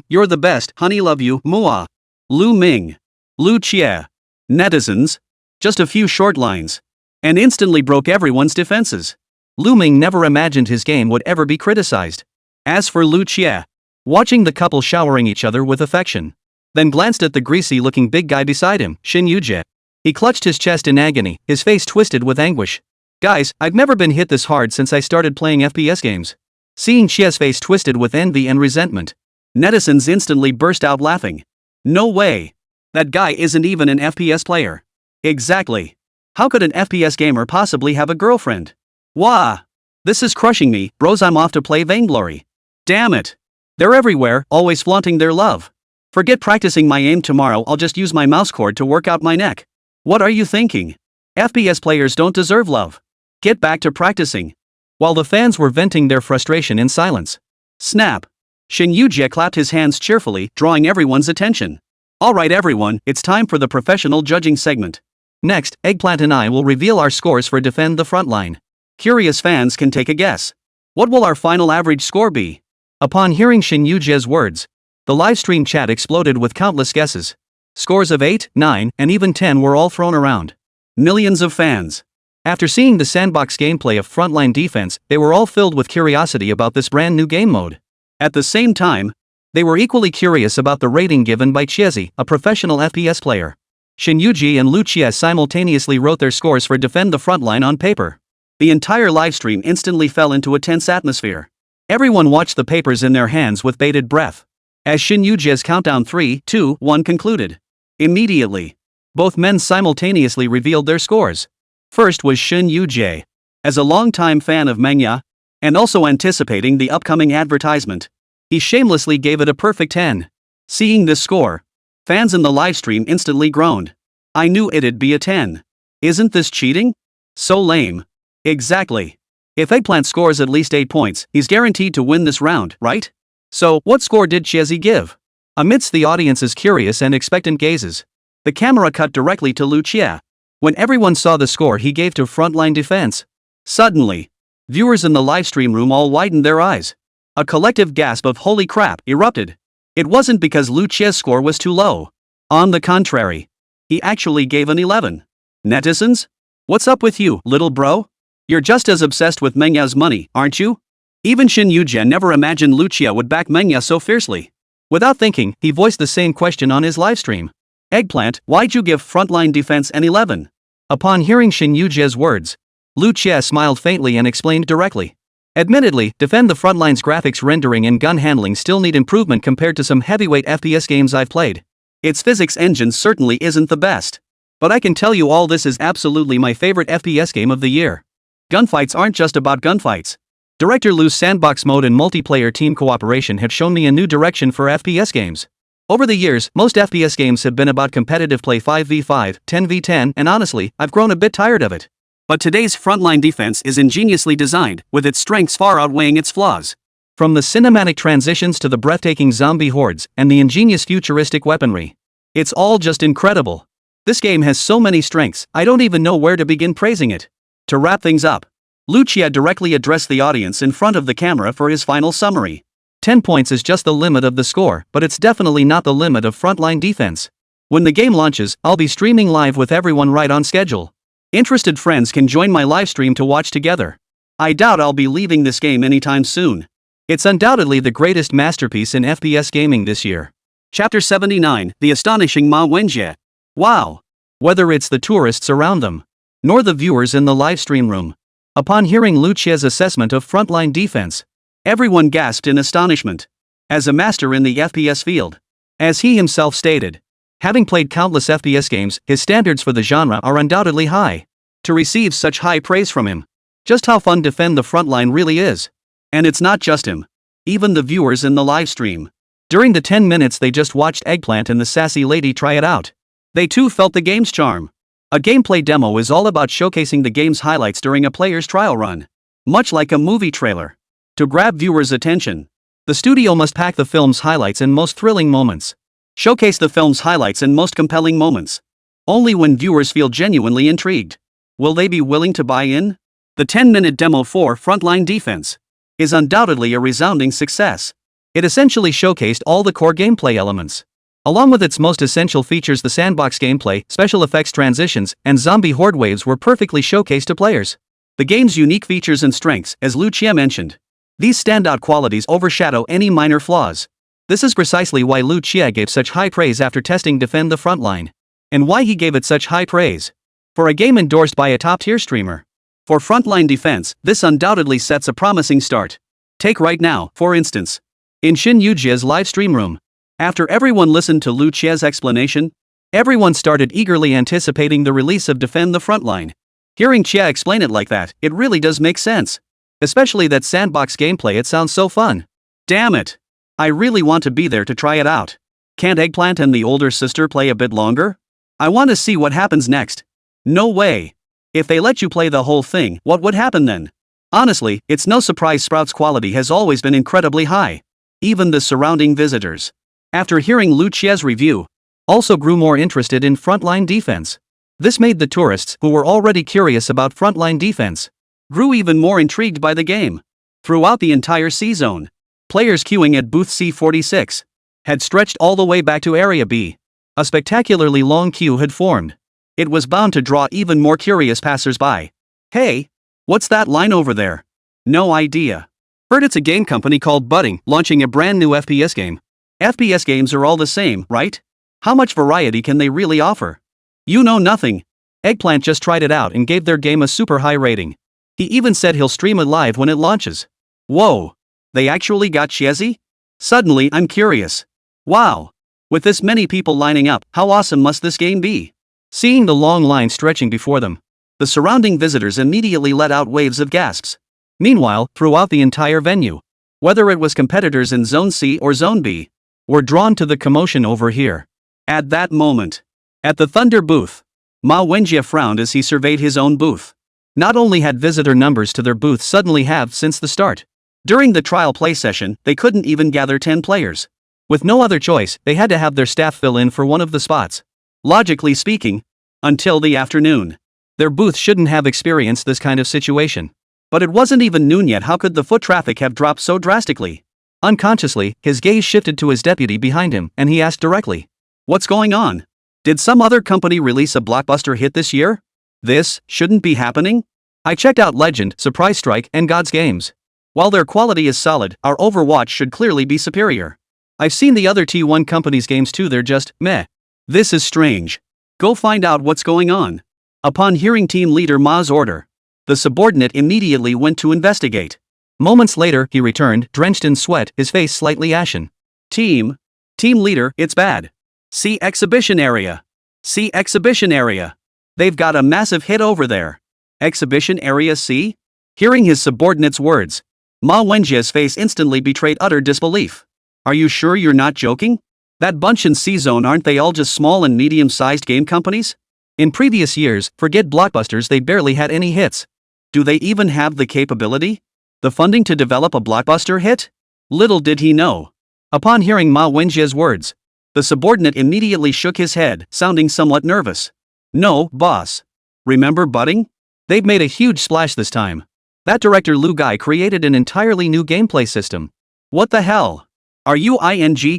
You're the best, honey, love you, Mua. Lù Ming. Lù Xie. Netizens. Just a few short lines. And instantly broke everyone's defenses. Lù Ming never imagined his game would ever be criticized. As for Lù Xie, watching the couple showering each other with affection, then glanced at the greasy-looking big guy beside him, Xin Yujie. He clutched his chest in agony, his face twisted with anguish. Guys, I've never been hit this hard since I started playing FPS games. Seeing Xie's face twisted with envy and resentment, netizens instantly burst out laughing. No way. That guy isn't even an FPS player. Exactly. How could an FPS gamer possibly have a girlfriend? Wah! This is crushing me, bros. I'm off to play Vainglory. Damn it. They're everywhere, always flaunting their love. Forget practicing my aim tomorrow, I'll just use my mouse cord to work out my neck. What are you thinking? FPS players don't deserve love. Get back to practicing. While the fans were venting their frustration in silence. Snap. Shin Yu-jie clapped his hands cheerfully, drawing everyone's attention. Alright everyone, it's time for the professional judging segment. Next, Eggplant and I will reveal our scores for Defend the Frontline. Curious fans can take a guess. What will our final average score be? Upon hearing Shin Yu-jie's words, the livestream chat exploded with countless guesses. Scores of 8, 9, and even 10 were all thrown around. Millions of fans. After seeing the sandbox gameplay of Frontline Defense, they were all filled with curiosity about this brand new game mode. At the same time, they were equally curious about the rating given by Chiezi, a professional FPS player. Shin Yu-jie and Lù Ming simultaneously wrote their scores for Defend the Frontline on paper. The entire livestream instantly fell into a tense atmosphere. Everyone watched the papers in their hands with bated breath. As Shin Yu-jie's countdown 3, 2, 1 concluded. Immediately, both men simultaneously revealed their scores. First was Shin Yu-jie. As a longtime fan of manga, and also anticipating the upcoming advertisement, he shamelessly gave it a perfect 10. Seeing this score, fans in the livestream instantly groaned. I knew it'd be a 10. Isn't this cheating? So lame. Exactly. If Eggplant scores at least 8 points, he's guaranteed to win this round, right? So, what score did Chiezi give? Amidst the audience's curious and expectant gazes, the camera cut directly to Lù Ming. When everyone saw the score he gave to Frontline Defense, suddenly, viewers in the livestream room all widened their eyes. A collective gasp of holy crap erupted. It wasn't because Lù Ming's score was too low. On the contrary, he actually gave an 11. Netizens? What's up with you, little bro? You're just as obsessed with Mengya's money, aren't you? Even Shin Yu-jie never imagined Lù Ming would back Mengya so fiercely. Without thinking, he voiced the same question on his livestream. Eggplant, why'd you give Frontline Defense an 11? Upon hearing Shin Yu-jie's words, Lù Ming smiled faintly and explained directly. Admittedly, Defend the Frontline's graphics rendering and gun handling still need improvement compared to some heavyweight FPS games I've played. Its physics engine certainly isn't the best. But I can tell you all, this is absolutely my favorite FPS game of the year. Gunfights aren't just about gunfights. Director Lu's sandbox mode and multiplayer team cooperation have shown me a new direction for FPS games. Over the years, most FPS games have been about competitive play 5v5, 10v10, and honestly, I've grown a bit tired of it. But today's Frontline Defense is ingeniously designed, with its strengths far outweighing its flaws. From the cinematic transitions to the breathtaking zombie hordes and the ingenious futuristic weaponry, it's all just incredible. This game has so many strengths, I don't even know where to begin praising it. To wrap things up, Lù Ming directly addressed the audience in front of the camera for his final summary. 10 points is just the limit of the score, but it's definitely not the limit of Frontline Defense. When the game launches, I'll be streaming live with everyone right on schedule. Interested friends can join my livestream to watch together. I doubt I'll be leaving this game anytime soon. It's undoubtedly the greatest masterpiece in FPS gaming this year. Chapter 79, The Astonishing Ma Wenjie. Wow! Whether it's the tourists around them, nor the viewers in the livestream room. Upon hearing Lù Ming's assessment of Frontline Defense, everyone gasped in astonishment. As a master in the FPS field, as he himself stated, having played countless FPS games, his standards for the genre are undoubtedly high. To receive such high praise from him, just how fun Defend the Frontline really is. And it's not just him. Even the viewers in the livestream. During the 10 minutes they just watched Eggplant and the sassy lady try it out, they too felt the game's charm. A gameplay demo is all about showcasing the game's highlights during a player's trial run. Much like a movie trailer. To grab viewers' attention, the studio must pack the film's highlights and most thrilling moments. Showcase the film's highlights and most compelling moments. Only when viewers feel genuinely intrigued. Will they be willing to buy in? The 10-minute demo for Frontline Defense is undoubtedly a resounding success. It essentially showcased all the core gameplay elements. Along with its most essential features, the sandbox gameplay, special effects transitions, and zombie horde waves were perfectly showcased to players. The game's unique features and strengths, as Lù Ming mentioned. These standout qualities overshadow any minor flaws. This is precisely why Lù Ming gave such high praise after testing Defend the Frontline. And why he gave it such high praise. For a game endorsed by a top-tier streamer. For Frontline Defense, this undoubtedly sets a promising start. Take right now, for instance. In Shin Yu-jie's live stream room. After everyone listened to Lù Ming's explanation, Everyone started eagerly anticipating the release of Defend the Frontline. Hearing Xià explain it like that, it really does make sense. Especially that sandbox gameplay, it sounds so fun. Damn it! I really want to be there to try it out. Can't Eggplant and the older sister play a bit longer? I want to see what happens next. No way. If they let you play the whole thing, what would happen then? Honestly, it's no surprise Sprout's quality has always been incredibly high. Even the surrounding visitors, after hearing Lu Qia's review, also grew more interested in frontline defense. This made the tourists, who were already curious about frontline defense, grew even more intrigued by the game. Throughout the entire C-zone, players queuing at booth C46 had stretched all the way back to Area B. A spectacularly long queue had formed. It was bound to draw even more curious passers-by. Hey, what's that line over there? No idea. Heard it's a game company called Budding launching a brand new FPS game. FPS games are all the same, right? How much variety can they really offer? You know nothing. Eggplant just tried it out and gave their game a super high rating. He even said he'll stream it live when it launches. Whoa. They actually got Xiezi? Suddenly I'm curious. Wow. With this many people lining up, how awesome must this game be? Seeing the long line stretching before them, the surrounding visitors immediately let out waves of gasps. Meanwhile, throughout the entire venue, whether it was competitors in Zone C or Zone B, were drawn to the commotion over here. At that moment, at the Thunder booth, Ma Wenjie frowned as he surveyed his own booth. Not only had visitor numbers to their booth suddenly halved since the start. During the trial play session, they couldn't even gather 10 players. With no other choice, they had to have their staff fill in for one of the spots. Logically speaking, until the afternoon, their booth shouldn't have experienced this kind of situation. But it wasn't even noon yet. How could the foot traffic have dropped so drastically? Unconsciously, his gaze shifted to his deputy behind him, and he asked directly, "What's going on? Did some other company release a blockbuster hit this year? This shouldn't be happening." I checked out Legend, Surprise Strike, and God's Games. While their quality is solid, our Overwatch should clearly be superior. I've seen the other T1 companies' games too, they're just meh. This is strange. Go find out what's going on. Upon hearing team leader Ma's order, the subordinate immediately went to investigate. Moments later, he returned, drenched in sweat, his face slightly ashen. Team leader, it's bad. See exhibition area. See exhibition area. They've got a massive hit over there. Exhibition area C? Hearing his subordinate's words, Ma Wenjie's face instantly betrayed utter disbelief. Are you sure you're not joking? That bunch in C-Zone, aren't they all just small and medium-sized game companies? In previous years, forget blockbusters, they barely had any hits. Do they even have the capability? The funding to develop a blockbuster hit? Little did he know. Upon hearing Ma Wenjie's words, the subordinate immediately shook his head, sounding somewhat nervous. No, boss. Remember Budding? They've made a huge splash this time. That director Lu guy created an entirely new gameplay system. What the hell? Are you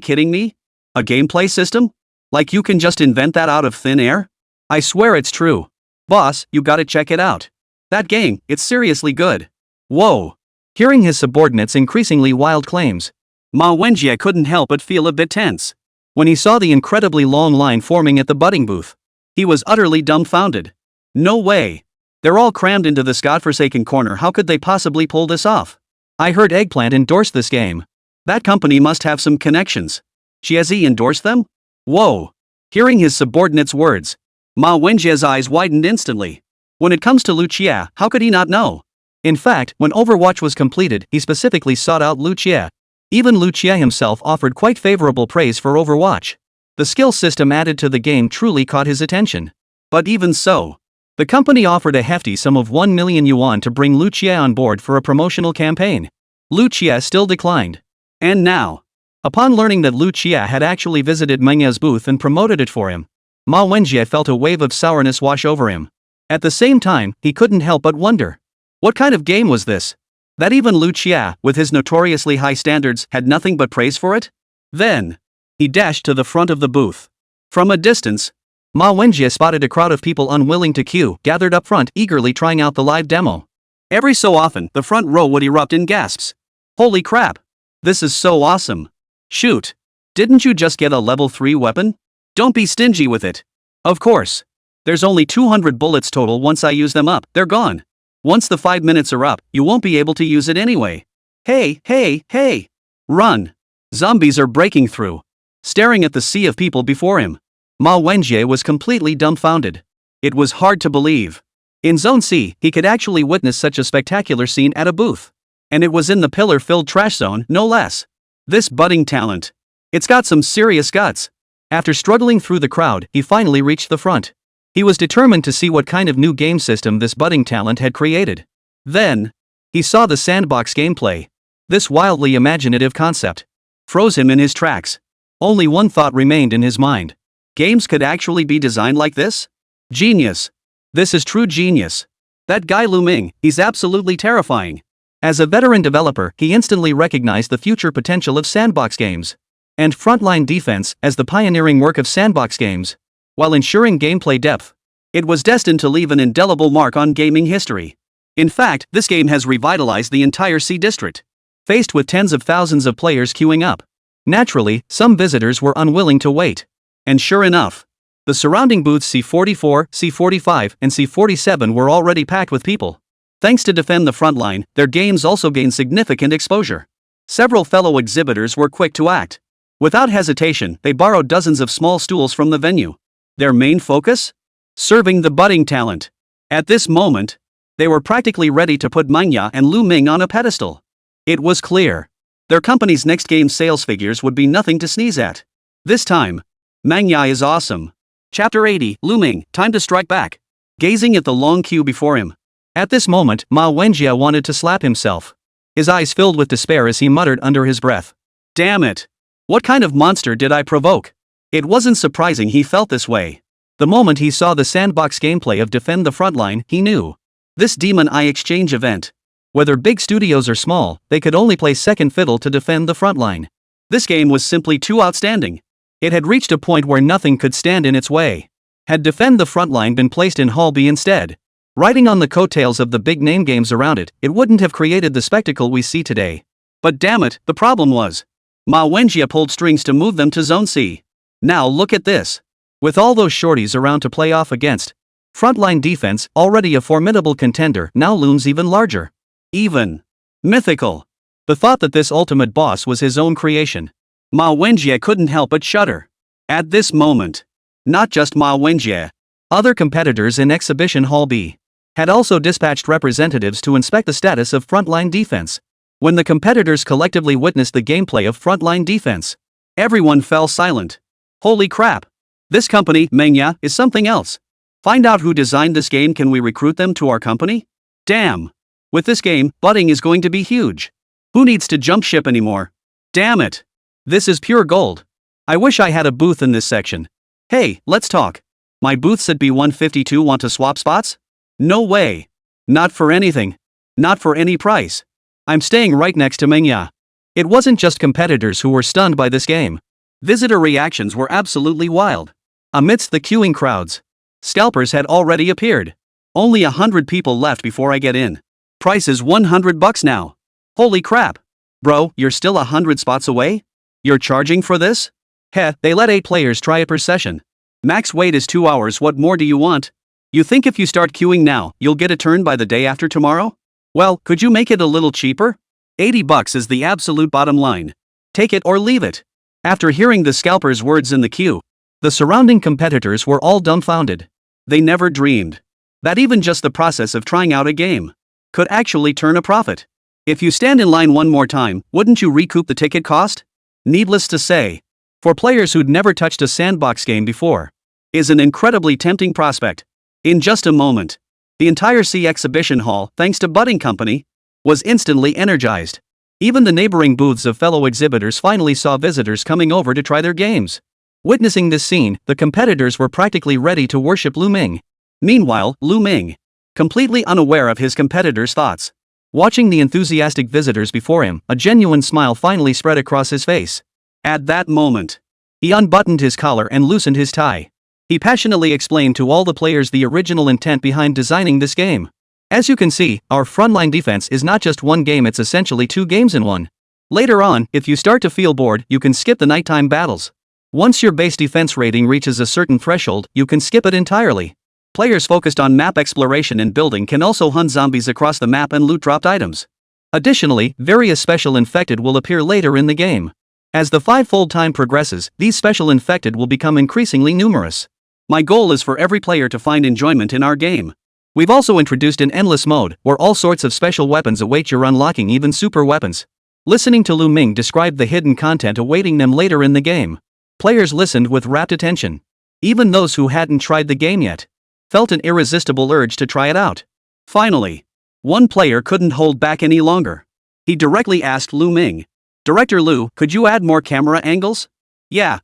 kidding me? A gameplay system? Like you can just invent that out of thin air? I swear it's true. Boss, you gotta check it out. That game, it's seriously good. Whoa. Hearing his subordinate's increasingly wild claims, Ma Wenjie couldn't help but feel a bit tense. When he saw the incredibly long line forming at the Budding booth, he was utterly dumbfounded. No way. They're all crammed into this godforsaken corner, how could they possibly pull this off? I heard Eggplant endorsed this game. That company must have some connections. Xiezi endorsed them? Whoa. Hearing his subordinate's words, Ma Wenjie's eyes widened instantly. When it comes to Lu Qia, how could he not know? In fact, when Overwatch was completed, he specifically sought out Lu Qia. Even Lu Qia himself offered quite favorable praise for Overwatch. The skill system added to the game truly caught his attention. But even so, the company offered a hefty sum of 1 million yuan to bring Lu Qia on board for a promotional campaign. Lu Qia still declined. And now, upon learning that Lu Qia had actually visited Meng's booth and promoted it for him, Ma Wenjie felt a wave of sourness wash over him. At the same time, he couldn't help but wonder, what kind of game was this? That even Lu Qia, with his notoriously high standards, had nothing but praise for it? Then, he dashed to the front of the booth. From a distance, Ma Wenjie spotted a crowd of people unwilling to queue, gathered up front, eagerly trying out the live demo. Every so often, the front row would erupt in gasps. Holy crap! This is so awesome. Shoot. Didn't you just get a level 3 weapon? Don't be stingy with it. Of course. There's only 200 bullets total. Once I use them up, they're gone. Once the 5 minutes are up, you won't be able to use it anyway. Hey! Run. Zombies are breaking through. Staring at the sea of people before him, Ma Wenjie was completely dumbfounded. It was hard to believe. In Zone C, he could actually witness such a spectacular scene at a booth. And it was in the pillar-filled trash zone, no less. This budding talent. It's got some serious guts. After struggling through the crowd, he finally reached the front. He was determined to see what kind of new game system this budding talent had created. Then, he saw the sandbox gameplay. This wildly imaginative concept froze him in his tracks. Only one thought remained in his mind. Games could actually be designed like this? Genius. This is true genius. That guy Lù Ming, he's absolutely terrifying. As a veteran developer, he instantly recognized the future potential of sandbox games. And Frontline Defense as the pioneering work of sandbox games. While ensuring gameplay depth, it was destined to leave an indelible mark on gaming history. In fact, this game has revitalized the entire C district. Faced with tens of thousands of players queuing up, naturally, some visitors were unwilling to wait. And sure enough, the surrounding booths C44, C45, and C47 were already packed with people. Thanks to Defend the Frontline, their games also gained significant exposure. Several fellow exhibitors were quick to act. Without hesitation, they borrowed dozens of small stools from the venue. Their main focus? Serving the budding talent. At this moment, they were practically ready to put Manhwa and Lù Ming on a pedestal. It was clear. Their company's next game sales figures would be nothing to sneeze at. This time, Manhwa is awesome. Chapter 80, Lù Ming, time to strike back. Gazing at the long queue before him. At this moment, Ma Wenjie wanted to slap himself. His eyes filled with despair as he muttered under his breath. Damn it. What kind of monster did I provoke? It wasn't surprising he felt this way. The moment he saw the sandbox gameplay of Defend the Frontline, he knew. This Demon Eye exchange event. Whether big studios or small, they could only play second fiddle to Defend the Frontline. This game was simply too outstanding. It had reached a point where nothing could stand in its way. Had Defend the Frontline been placed in Hall B instead, riding on the coattails of the big name games around it, it wouldn't have created the spectacle we see today. But damn it, the problem was, Ma Wenjie pulled strings to move them to Zone C. Now look at this. With all those shorties around to play off against, Frontline Defense, already a formidable contender, now looms even larger. Even mythical. The thought that this ultimate boss was his own creation. Ma Wenjie couldn't help but shudder. At this moment, not just Ma Wenjie, other competitors in Exhibition Hall B had also dispatched representatives to inspect the status of Frontline Defense. When the competitors collectively witnessed the gameplay of Frontline Defense, everyone fell silent. Holy crap! This company, Manhwa, is something else. Find out who designed this game. Can we recruit them to our company? Damn! With this game, budding is going to be huge. Who needs to jump ship anymore? Damn it! This is pure gold. I wish I had a booth in this section. Hey, let's talk. My booth's at B152. Want to swap spots? No way. Not for anything. Not for any price. I'm staying right next to Manhwa. It wasn't just competitors who were stunned by this game. Visitor reactions were absolutely wild. Amidst the queuing crowds, scalpers had already appeared. Only 100 people left before I get in. Price is $100 now. Holy crap. Bro, you're still 100 spots away? You're charging for this? Heh, they let 8 players try it per session. Max wait is 2 hours. What more do you want? You think if you start queuing now, you'll get a turn by the day after tomorrow? Well, could you make it a little cheaper? $80 is the absolute bottom line. Take it or leave it. After hearing the scalpers' words in the queue, the surrounding competitors were all dumbfounded. They never dreamed that even just the process of trying out a game could actually turn a profit. If you stand in line one more time, wouldn't you recoup the ticket cost? Needless to say, for players who'd never touched a sandbox game before, is an incredibly tempting prospect. In just a moment, the entire C exhibition hall, thanks to Budding Company, was instantly energized. Even the neighboring booths of fellow exhibitors finally saw visitors coming over to try their games. Witnessing this scene, the competitors were practically ready to worship Lù Ming. Meanwhile, Lù Ming, completely unaware of his competitors' thoughts, watching the enthusiastic visitors before him, a genuine smile finally spread across his face. At that moment, he unbuttoned his collar and loosened his tie. He passionately explained to all the players the original intent behind designing this game. As you can see, our Frontline Defense is not just one game, it's essentially 2 games in one. Later on, if you start to feel bored, you can skip the nighttime battles. Once your base defense rating reaches a certain threshold, you can skip it entirely. Players focused on map exploration and building can also hunt zombies across the map and loot dropped items. Additionally, various special infected will appear later in the game. As the five-fold time progresses, these special infected will become increasingly numerous. My goal is for every player to find enjoyment in our game. We've also introduced an endless mode, where all sorts of special weapons await your unlocking, even super weapons. Listening to Lù Ming describe the hidden content awaiting them later in the game, players listened with rapt attention. Even those who hadn't tried the game yet felt an irresistible urge to try it out. Finally, one player couldn't hold back any longer. He directly asked Lù Ming, "Director Lù, could you add more camera angles?" Yeah.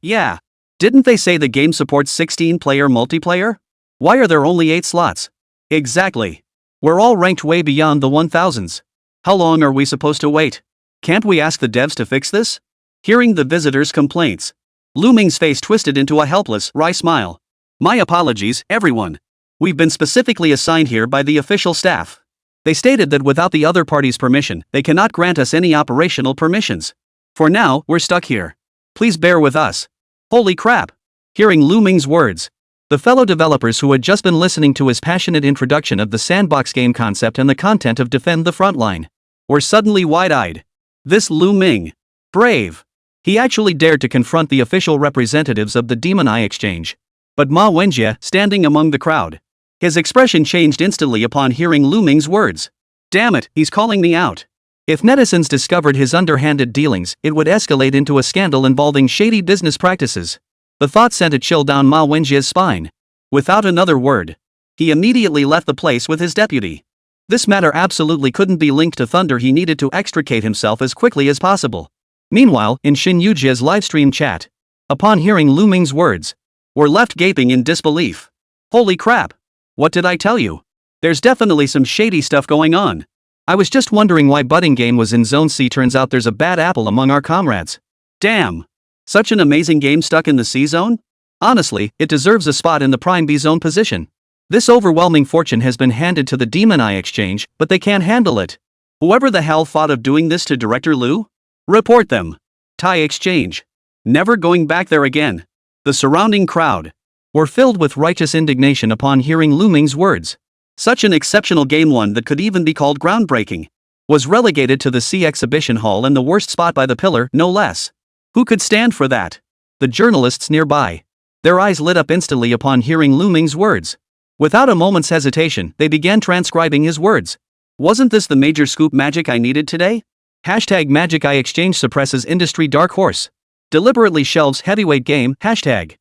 Didn't they say the game supports 16-player multiplayer? Why are there only 8 slots? Exactly. We're all ranked way beyond the 1000s. How long are we supposed to wait? Can't we ask the devs to fix this? Hearing the visitors' complaints, Lù Ming's face twisted into a helpless, wry smile. My apologies, everyone. We've been specifically assigned here by the official staff. They stated that without the other party's permission, they cannot grant us any operational permissions. For now, we're stuck here. Please bear with us. Holy crap! Hearing Lù Ming's words, the fellow developers who had just been listening to his passionate introduction of the sandbox game concept and the content of Defend the Frontline were suddenly wide-eyed. This Lù Ming, brave. He actually dared to confront the official representatives of the Demon Eye Exchange. But Ma Wenjie, standing among the crowd, his expression changed instantly upon hearing Lù Ming's words. Damn it, he's calling me out. If netizens discovered his underhanded dealings, it would escalate into a scandal involving shady business practices. The thought sent a chill down Ma Wenjie's spine. Without another word, he immediately left the place with his deputy. This matter absolutely couldn't be linked to Thunder. He needed to extricate himself as quickly as possible. Meanwhile, in Xin Yujie's livestream chat, upon hearing Lù Ming's words, were left gaping in disbelief. Holy crap! What did I tell you? There's definitely some shady stuff going on. I was just wondering why Budding Game was in Zone C. Turns out there's a bad apple among our comrades. Damn! Such an amazing game stuck in the C zone? Honestly, it deserves a spot in the Prime B zone position. This overwhelming fortune has been handed to the Demon Eye Exchange, but they can't handle it. Whoever the hell thought of doing this to Director Lù? Report them. Thai Exchange. Never going back there again. The surrounding crowd were filled with righteous indignation upon hearing Lù Ming's words. Such an exceptional game, one that could even be called groundbreaking, was relegated to the C exhibition hall and the worst spot by the pillar, no less. Who could stand for that? The journalists nearby. Their eyes lit up instantly upon hearing Lù Ming's words. Without a moment's hesitation, they began transcribing his words. Wasn't this the major scoop magic I needed today? Hashtag Magic Eye Exchange suppresses industry dark horse. Deliberately shelves heavyweight game. Hashtag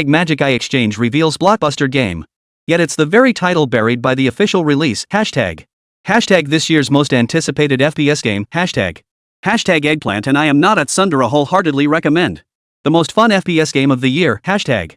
Magic Eye Exchange reveals blockbuster game. Yet it's the very title buried by the official release. Hashtag this year's most anticipated FPS game. Hashtag Eggplant and I am not at Sundara wholeheartedly recommend. The most fun FPS game of the year. Hashtag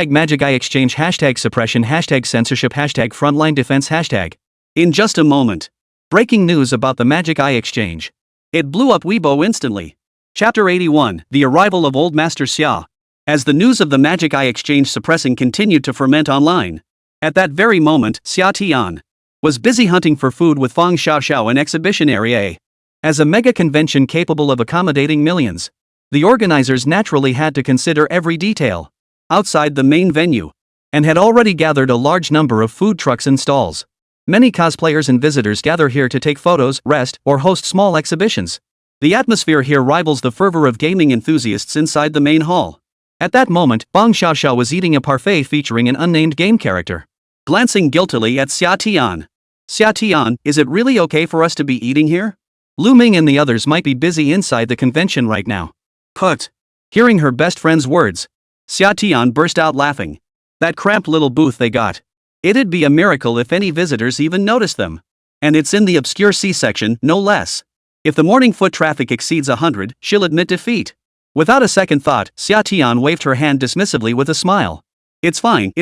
Magic Eye Exchange. Hashtag suppression. Hashtag censorship. Hashtag frontline defense. Hashtag. In just a moment, breaking news about the Magic Eye Exchange. It blew up Weibo instantly. Chapter 81, The Arrival of Old Master Sia. As the news of the Magic Eye Exchange suppressing continued to ferment online, at that very moment, Xià Tiān was busy hunting for food with Fang Xiaoxiao in Exhibition Area A. As a mega convention capable of accommodating millions, the organizers naturally had to consider every detail outside the main venue, and had already gathered a large number of food trucks and stalls. Many cosplayers and visitors gather here to take photos, rest, or host small exhibitions. The atmosphere here rivals the fervor of gaming enthusiasts inside the main hall. At that moment, Fang Xiaoxiao was eating a parfait featuring an unnamed game character. Glancing guiltily at Xià Tiān. Xià Tiān, is it really okay for us to be eating here? Lù Ming and the others might be busy inside the convention right now. Put. Hearing her best friend's words, Xià Tiān burst out laughing. That cramped little booth they got. It'd be a miracle if any visitors even noticed them. And it's in the obscure C section, no less. If the morning foot traffic exceeds 100, she'll admit defeat. Without a second thought, Xià Tiān waved her hand dismissively with a smile. It's fine.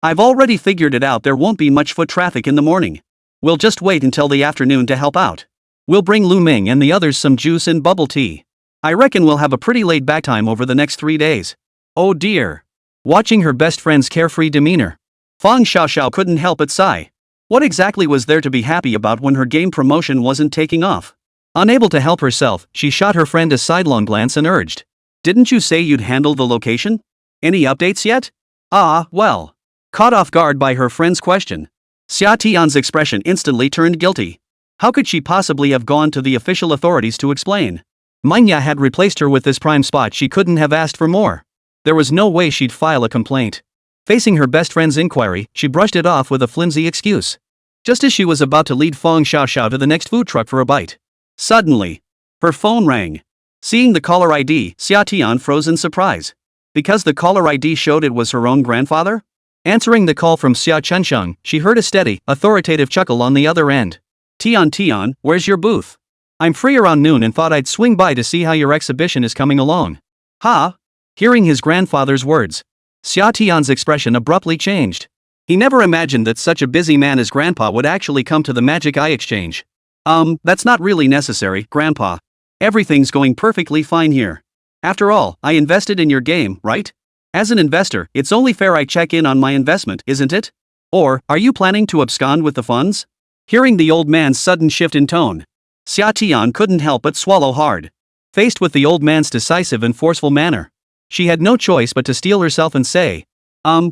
I've already figured it out, there won't be much foot traffic in the morning. We'll just wait until the afternoon to help out. We'll bring Lù Ming and the others some juice and bubble tea. I reckon we'll have a pretty laid back time over the next 3 days. Oh dear. Watching her best friend's carefree demeanor, Fang Xiaoxiao couldn't help but sigh. What exactly was there to be happy about when her game promotion wasn't taking off? Unable to help herself, she shot her friend a sidelong glance and urged. Didn't you say you'd handle the location? Any updates yet? Well. Caught off guard by her friend's question, Xià Tiān's expression instantly turned guilty. How could she possibly have gone to the official authorities to explain? Manhwa had replaced her with this prime spot. She couldn't have asked for more. There was no way she'd file a complaint. Facing her best friend's inquiry, she brushed it off with a flimsy excuse. Just as she was about to lead Feng Xiaoxiao to the next food truck for a bite, suddenly, her phone rang. Seeing the caller ID, Xià Tiān froze in surprise. Because the caller ID showed it was her own grandfather? Answering the call from Sia Chunsheng, she heard a steady, authoritative chuckle on the other end. Tian, where's your booth? I'm free around noon and thought I'd swing by to see how your exhibition is coming along. Ha! Hearing his grandfather's words, Sia Tian's expression abruptly changed. He never imagined that such a busy man as Grandpa would actually come to the Magic Eye Exchange. That's not really necessary, Grandpa. Everything's going perfectly fine here. After all, I invested in your game, right? As an investor, it's only fair I check in on my investment, isn't it? Or, are you planning to abscond with the funds? Hearing the old man's sudden shift in tone, Sia Tiān couldn't help but swallow hard. Faced with the old man's decisive and forceful manner, she had no choice but to steel herself and say,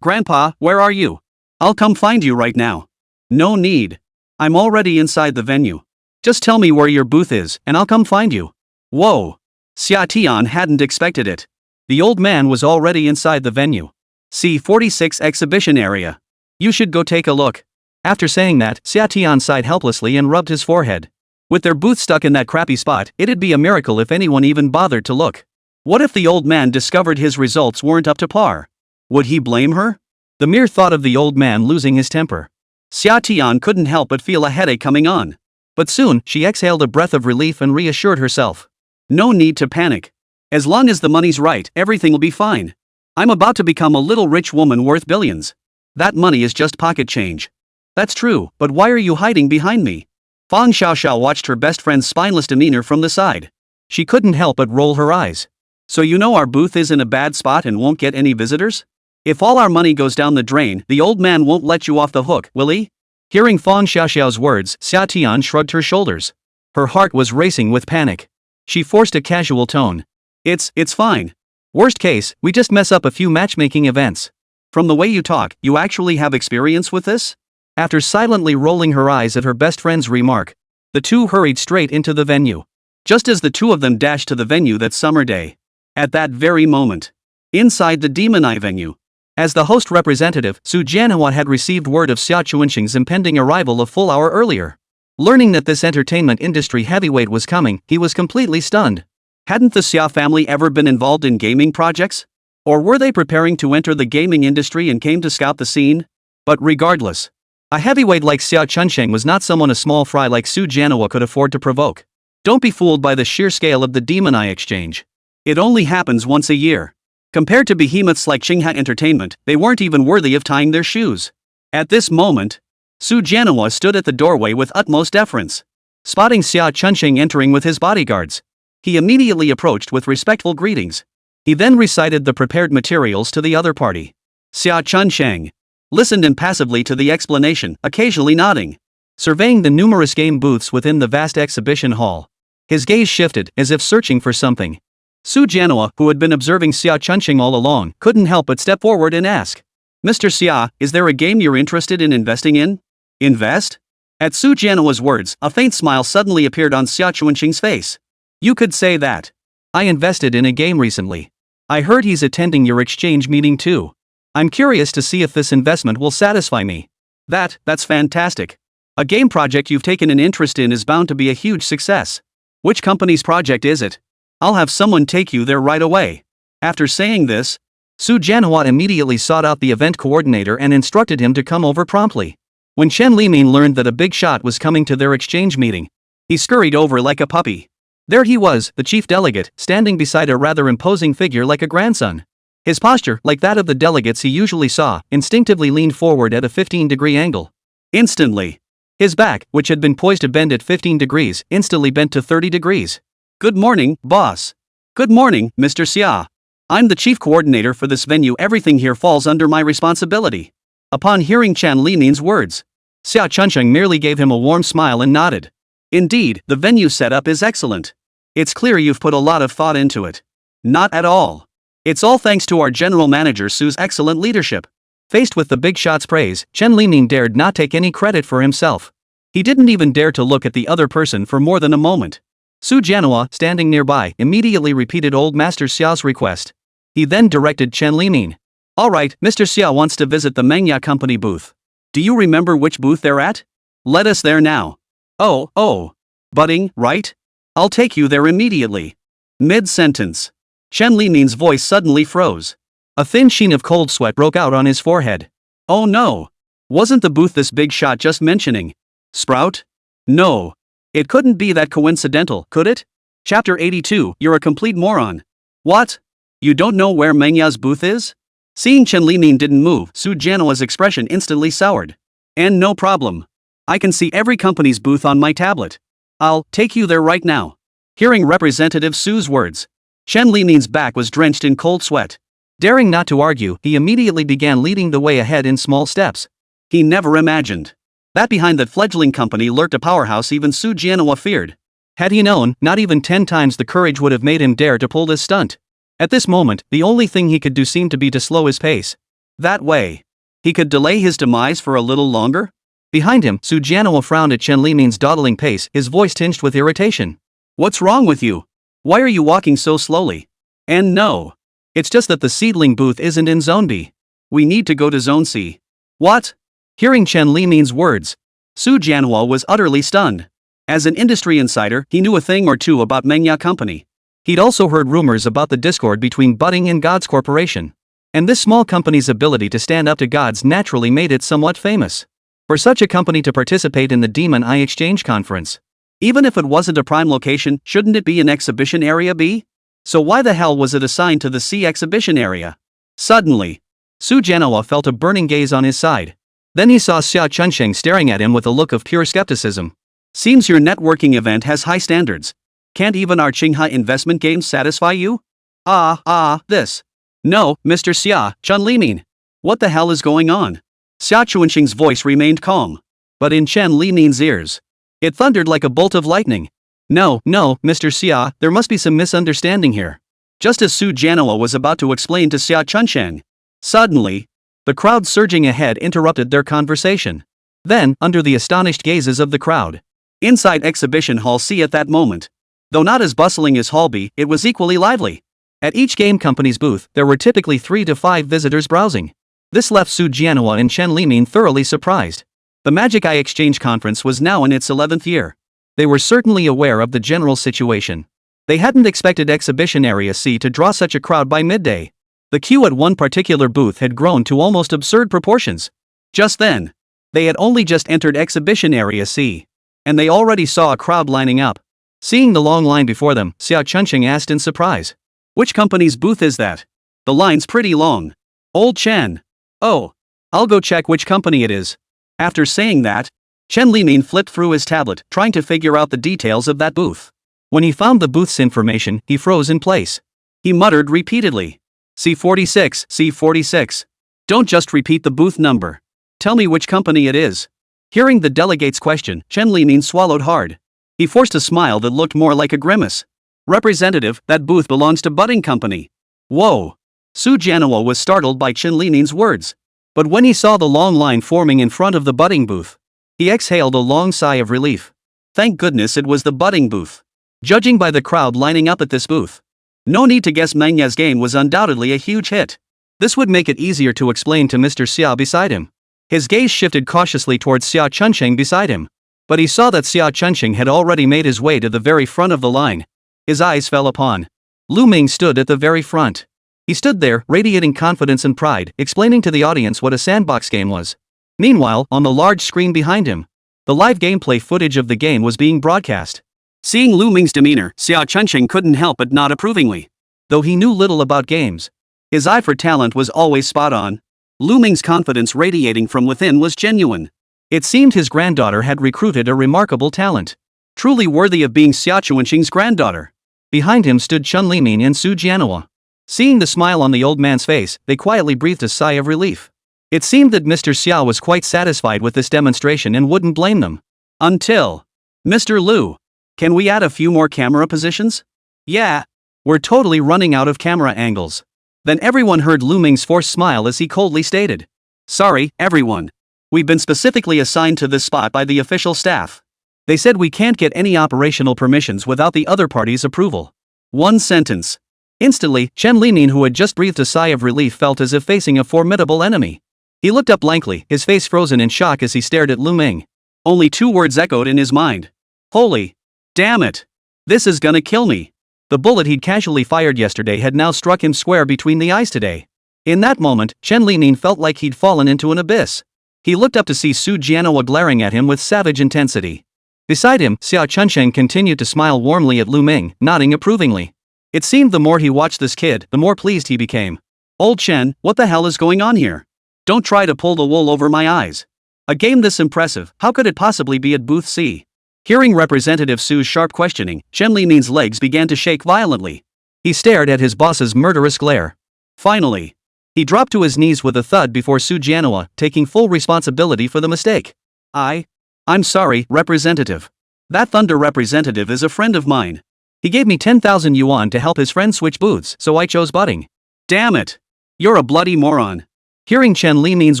Grandpa, where are you? I'll come find you right now. No need. I'm already inside the venue. Just tell me where your booth is, and I'll come find you. Whoa! Sia Tiān hadn't expected it. The old man was already inside the venue. C46 exhibition area. You should go take a look. After saying that, Sia Tiān sighed helplessly and rubbed his forehead. With their booth stuck in that crappy spot, it'd be a miracle if anyone even bothered to look. What if the old man discovered his results weren't up to par? Would he blame her? The mere thought of the old man losing his temper. Sia Tiān couldn't help but feel a headache coming on. But soon, she exhaled a breath of relief and reassured herself. No need to panic. As long as the money's right, everything will be fine. I'm about to become a little rich woman worth billions. That money is just pocket change. That's true, but why are you hiding behind me? Feng Xiaoxiao watched her best friend's spineless demeanor from the side. She couldn't help but roll her eyes. So you know our booth is in a bad spot and won't get any visitors? If all our money goes down the drain, the old man won't let you off the hook, will he? Hearing Feng Xiaoxiao's words, Sia Tiān shrugged her shoulders. Her heart was racing with panic. She forced a casual tone. It's fine. Worst case, we just mess up a few matchmaking events. From the way you talk, you actually have experience with this? After silently rolling her eyes at her best friend's remark, the two hurried straight into the venue. Just as the two of them dashed to the venue that summer day. At that very moment, inside the Demon Eye venue, as the host representative, Su Jianhua had received word of Xia Chuanxing's impending arrival a full hour earlier. Learning that this entertainment industry heavyweight was coming, he was completely stunned. Hadn't the Sia family ever been involved in gaming projects? Or were they preparing to enter the gaming industry and came to scout the scene? But regardless, a heavyweight like Sia Chunsheng was not someone a small fry like Su Jianhua could afford to provoke. Don't be fooled by the sheer scale of the Demon Eye Exchange. It only happens once a year. Compared to behemoths like Xingha Entertainment, they weren't even worthy of tying their shoes. At this moment, Su Jianhua stood at the doorway with utmost deference. Spotting Sia Chunsheng entering with his bodyguards, he immediately approached with respectful greetings. He then recited the prepared materials to the other party. Sia Chunsheng listened impassively to the explanation, occasionally nodding. Surveying the numerous game booths within the vast exhibition hall, his gaze shifted, as if searching for something. Su Jianhua, who had been observing Sia Chunsheng all along, couldn't help but step forward and ask, Mr. Sia, is there a game you're interested in investing in? Invest? At Su Jianhua's words, a faint smile suddenly appeared on Sia Chuanxing's face. You could say that. I invested in a game recently. I heard he's attending your exchange meeting too. I'm curious to see if this investment will satisfy me. That's fantastic. A game project you've taken an interest in is bound to be a huge success. Which company's project is it? I'll have someone take you there right away. After saying this, Su Jianhua immediately sought out the event coordinator and instructed him to come over promptly. When Chen Liming learned that a big shot was coming to their exchange meeting, he scurried over like a puppy. There he was, the chief delegate, standing beside a rather imposing figure like a grandson. His posture, like that of the delegates he usually saw, instinctively leaned forward at a 15-degree angle. Instantly, his back, which had been poised to bend at 15 degrees, instantly bent to 30 degrees. Good morning, boss. Good morning, Mr. Sia. I'm the chief coordinator for this venue. Everything here falls under my responsibility. Upon hearing Chen Liming's words, Sia Chunsheng merely gave him a warm smile and nodded. Indeed, the venue setup is excellent. It's clear you've put a lot of thought into it. Not at all. It's all thanks to our general manager Su's excellent leadership. Faced with the big shot's praise, Chen Liming dared not take any credit for himself. He didn't even dare to look at the other person for more than a moment. Su Jianhua, standing nearby, immediately repeated old Master Xia's request. He then directed Chen Limin. Alright, Mr. Xia wants to visit the manga company booth. Do you remember which booth they're at? Let us there now. Oh. Budding, right? I'll take you there immediately. Mid-sentence. Chen Limin's voice suddenly froze. A thin sheen of cold sweat broke out on his forehead. Oh no. Wasn't the booth this big shot just mentioning? Sprout? No. It couldn't be that coincidental, could it? Chapter 82, you're a complete moron. What? You don't know where Mengya's booth is? Seeing Chen Limin didn't move, Su Jianhua's expression instantly soured. And no problem. I can see every company's booth on my tablet. I'll take you there right now. Hearing Representative Su's words, Chen Limin's back was drenched in cold sweat. Daring not to argue, he immediately began leading the way ahead in small steps. He never imagined that behind that fledgling company lurked a powerhouse even Su Jianhua feared. Had he known, not even 10 times the courage would have made him dare to pull this stunt. At this moment, the only thing he could do seemed to be to slow his pace. That way, he could delay his demise for a little longer? Behind him, Su Jianhua frowned at Chen Limin's dawdling pace, his voice tinged with irritation. What's wrong with you? Why are you walking so slowly? And no. It's just that the seedling booth isn't in Zone B. We need to go to Zone C. What? Hearing Chen Limin's words, Su Jianhua was utterly stunned. As an industry insider, he knew a thing or two about Mengya Company. He'd also heard rumors about the discord between Budding and God's Corporation. And this small company's ability to stand up to gods naturally made it somewhat famous. For such a company to participate in the Demon Eye Exchange Conference, even if it wasn't a prime location, shouldn't it be an exhibition area B? So why the hell was it assigned to the C exhibition area? Suddenly, Su Jianhua felt a burning gaze on his side. Then he saw Xia Chunsheng staring at him with a look of pure skepticism. Seems your networking event has high standards. Can't even our Qinghe investment games satisfy you? This. No, Mr. Xia, Chen Limin. What the hell is going on? Xia Chunsheng's voice remained calm. But in Chen Limin's ears, it thundered like a bolt of lightning. No, Mr. Xia, there must be some misunderstanding here. Just as Su Jianhua was about to explain to Xia Chunsheng, suddenly, the crowd surging ahead interrupted their conversation. Then, under the astonished gazes of the crowd, inside Exhibition Hall C at that moment, though not as bustling as Hall B, it was equally lively. At each game company's booth, there were typically 3 to 5 visitors browsing. This left Su Jianhua and Chen Limin thoroughly surprised. The Magic Eye Exchange Conference was now in its 11th year. They were certainly aware of the general situation. They hadn't expected Exhibition Area C to draw such a crowd by midday. The queue at one particular booth had grown to almost absurd proportions. Just then, they had only just entered Exhibition Area C, and they already saw a crowd lining up. Seeing the long line before them, Xia Chunsheng asked in surprise, "Which company's booth is that? The line's pretty long." "Old Chen." "Oh, I'll go check which company it is." After saying that, Chen Limin flipped through his tablet, trying to figure out the details of that booth. When he found the booth's information, he froze in place. He muttered repeatedly, "C46, C46. Don't just repeat the booth number. Tell me which company it is." Hearing the delegate's question, Chen Limin swallowed hard. He forced a smile that looked more like a grimace. "Representative, that booth belongs to Budding Company." Whoa! Su Jianhua was startled by Chen Limin's words. But when he saw the long line forming in front of the Budding booth, he exhaled a long sigh of relief. Thank goodness it was the Budding booth. Judging by the crowd lining up at this booth, no need to guess Mengya's game was undoubtedly a huge hit. This would make it easier to explain to Mr. Xia beside him. His gaze shifted cautiously towards Xia Chunsheng beside him. But he saw that Xia Chunsheng had already made his way to the very front of the line. His eyes fell upon Lù Ming stood at the very front. He stood there, radiating confidence and pride, explaining to the audience what a sandbox game was. Meanwhile, on the large screen behind him, the live gameplay footage of the game was being broadcast. Seeing Lù Ming's demeanor, Xia Chunsheng couldn't help but nod approvingly. Though he knew little about games, his eye for talent was always spot on. Lù Ming's confidence radiating from within was genuine. It seemed his granddaughter had recruited a remarkable talent, truly worthy of being Xia Chunsheng's granddaughter. Behind him stood Chen Limin and Su Jianhua. Seeing the smile on the old man's face, they quietly breathed a sigh of relief. It seemed that Mr. Xia was quite satisfied with this demonstration and wouldn't blame them. Until, "Mr. Lù, can we add a few more camera positions?" "Yeah. We're totally running out of camera angles." Then everyone heard Lù Ming's forced smile as he coldly stated, "Sorry, everyone. We've been specifically assigned to this spot by the official staff." They said we can't get any operational permissions without the other party's approval. One sentence. Instantly, Chen Limin, who had just breathed a sigh of relief, felt as if facing a formidable enemy. He looked up blankly, his face frozen in shock as he stared at Lù Ming. Only 2 words echoed in his mind. Holy. Damn it. This is gonna kill me. The bullet he'd casually fired yesterday had now struck him square between the eyes today. In that moment, Chen Limin felt like he'd fallen into an abyss. He looked up to see Su Jianhua glaring at him with savage intensity. Beside him, Xiao Chunsheng continued to smile warmly at Lù Ming, nodding approvingly. It seemed the more he watched this kid, the more pleased he became. Old Chen, what the hell is going on here? Don't try to pull the wool over my eyes. A game this impressive, how could it possibly be at Booth C? Hearing Representative Su's sharp questioning, Chen Limin's legs began to shake violently. He stared at his boss's murderous glare. Finally, he dropped to his knees with a thud before Su Jianhua, taking full responsibility for the mistake. I'm sorry, Representative. That Thunder representative is a friend of mine. He gave me 10,000 yuan to help his friend switch booths, so I chose butting. Damn it. You're a bloody moron. Hearing Chen Limin's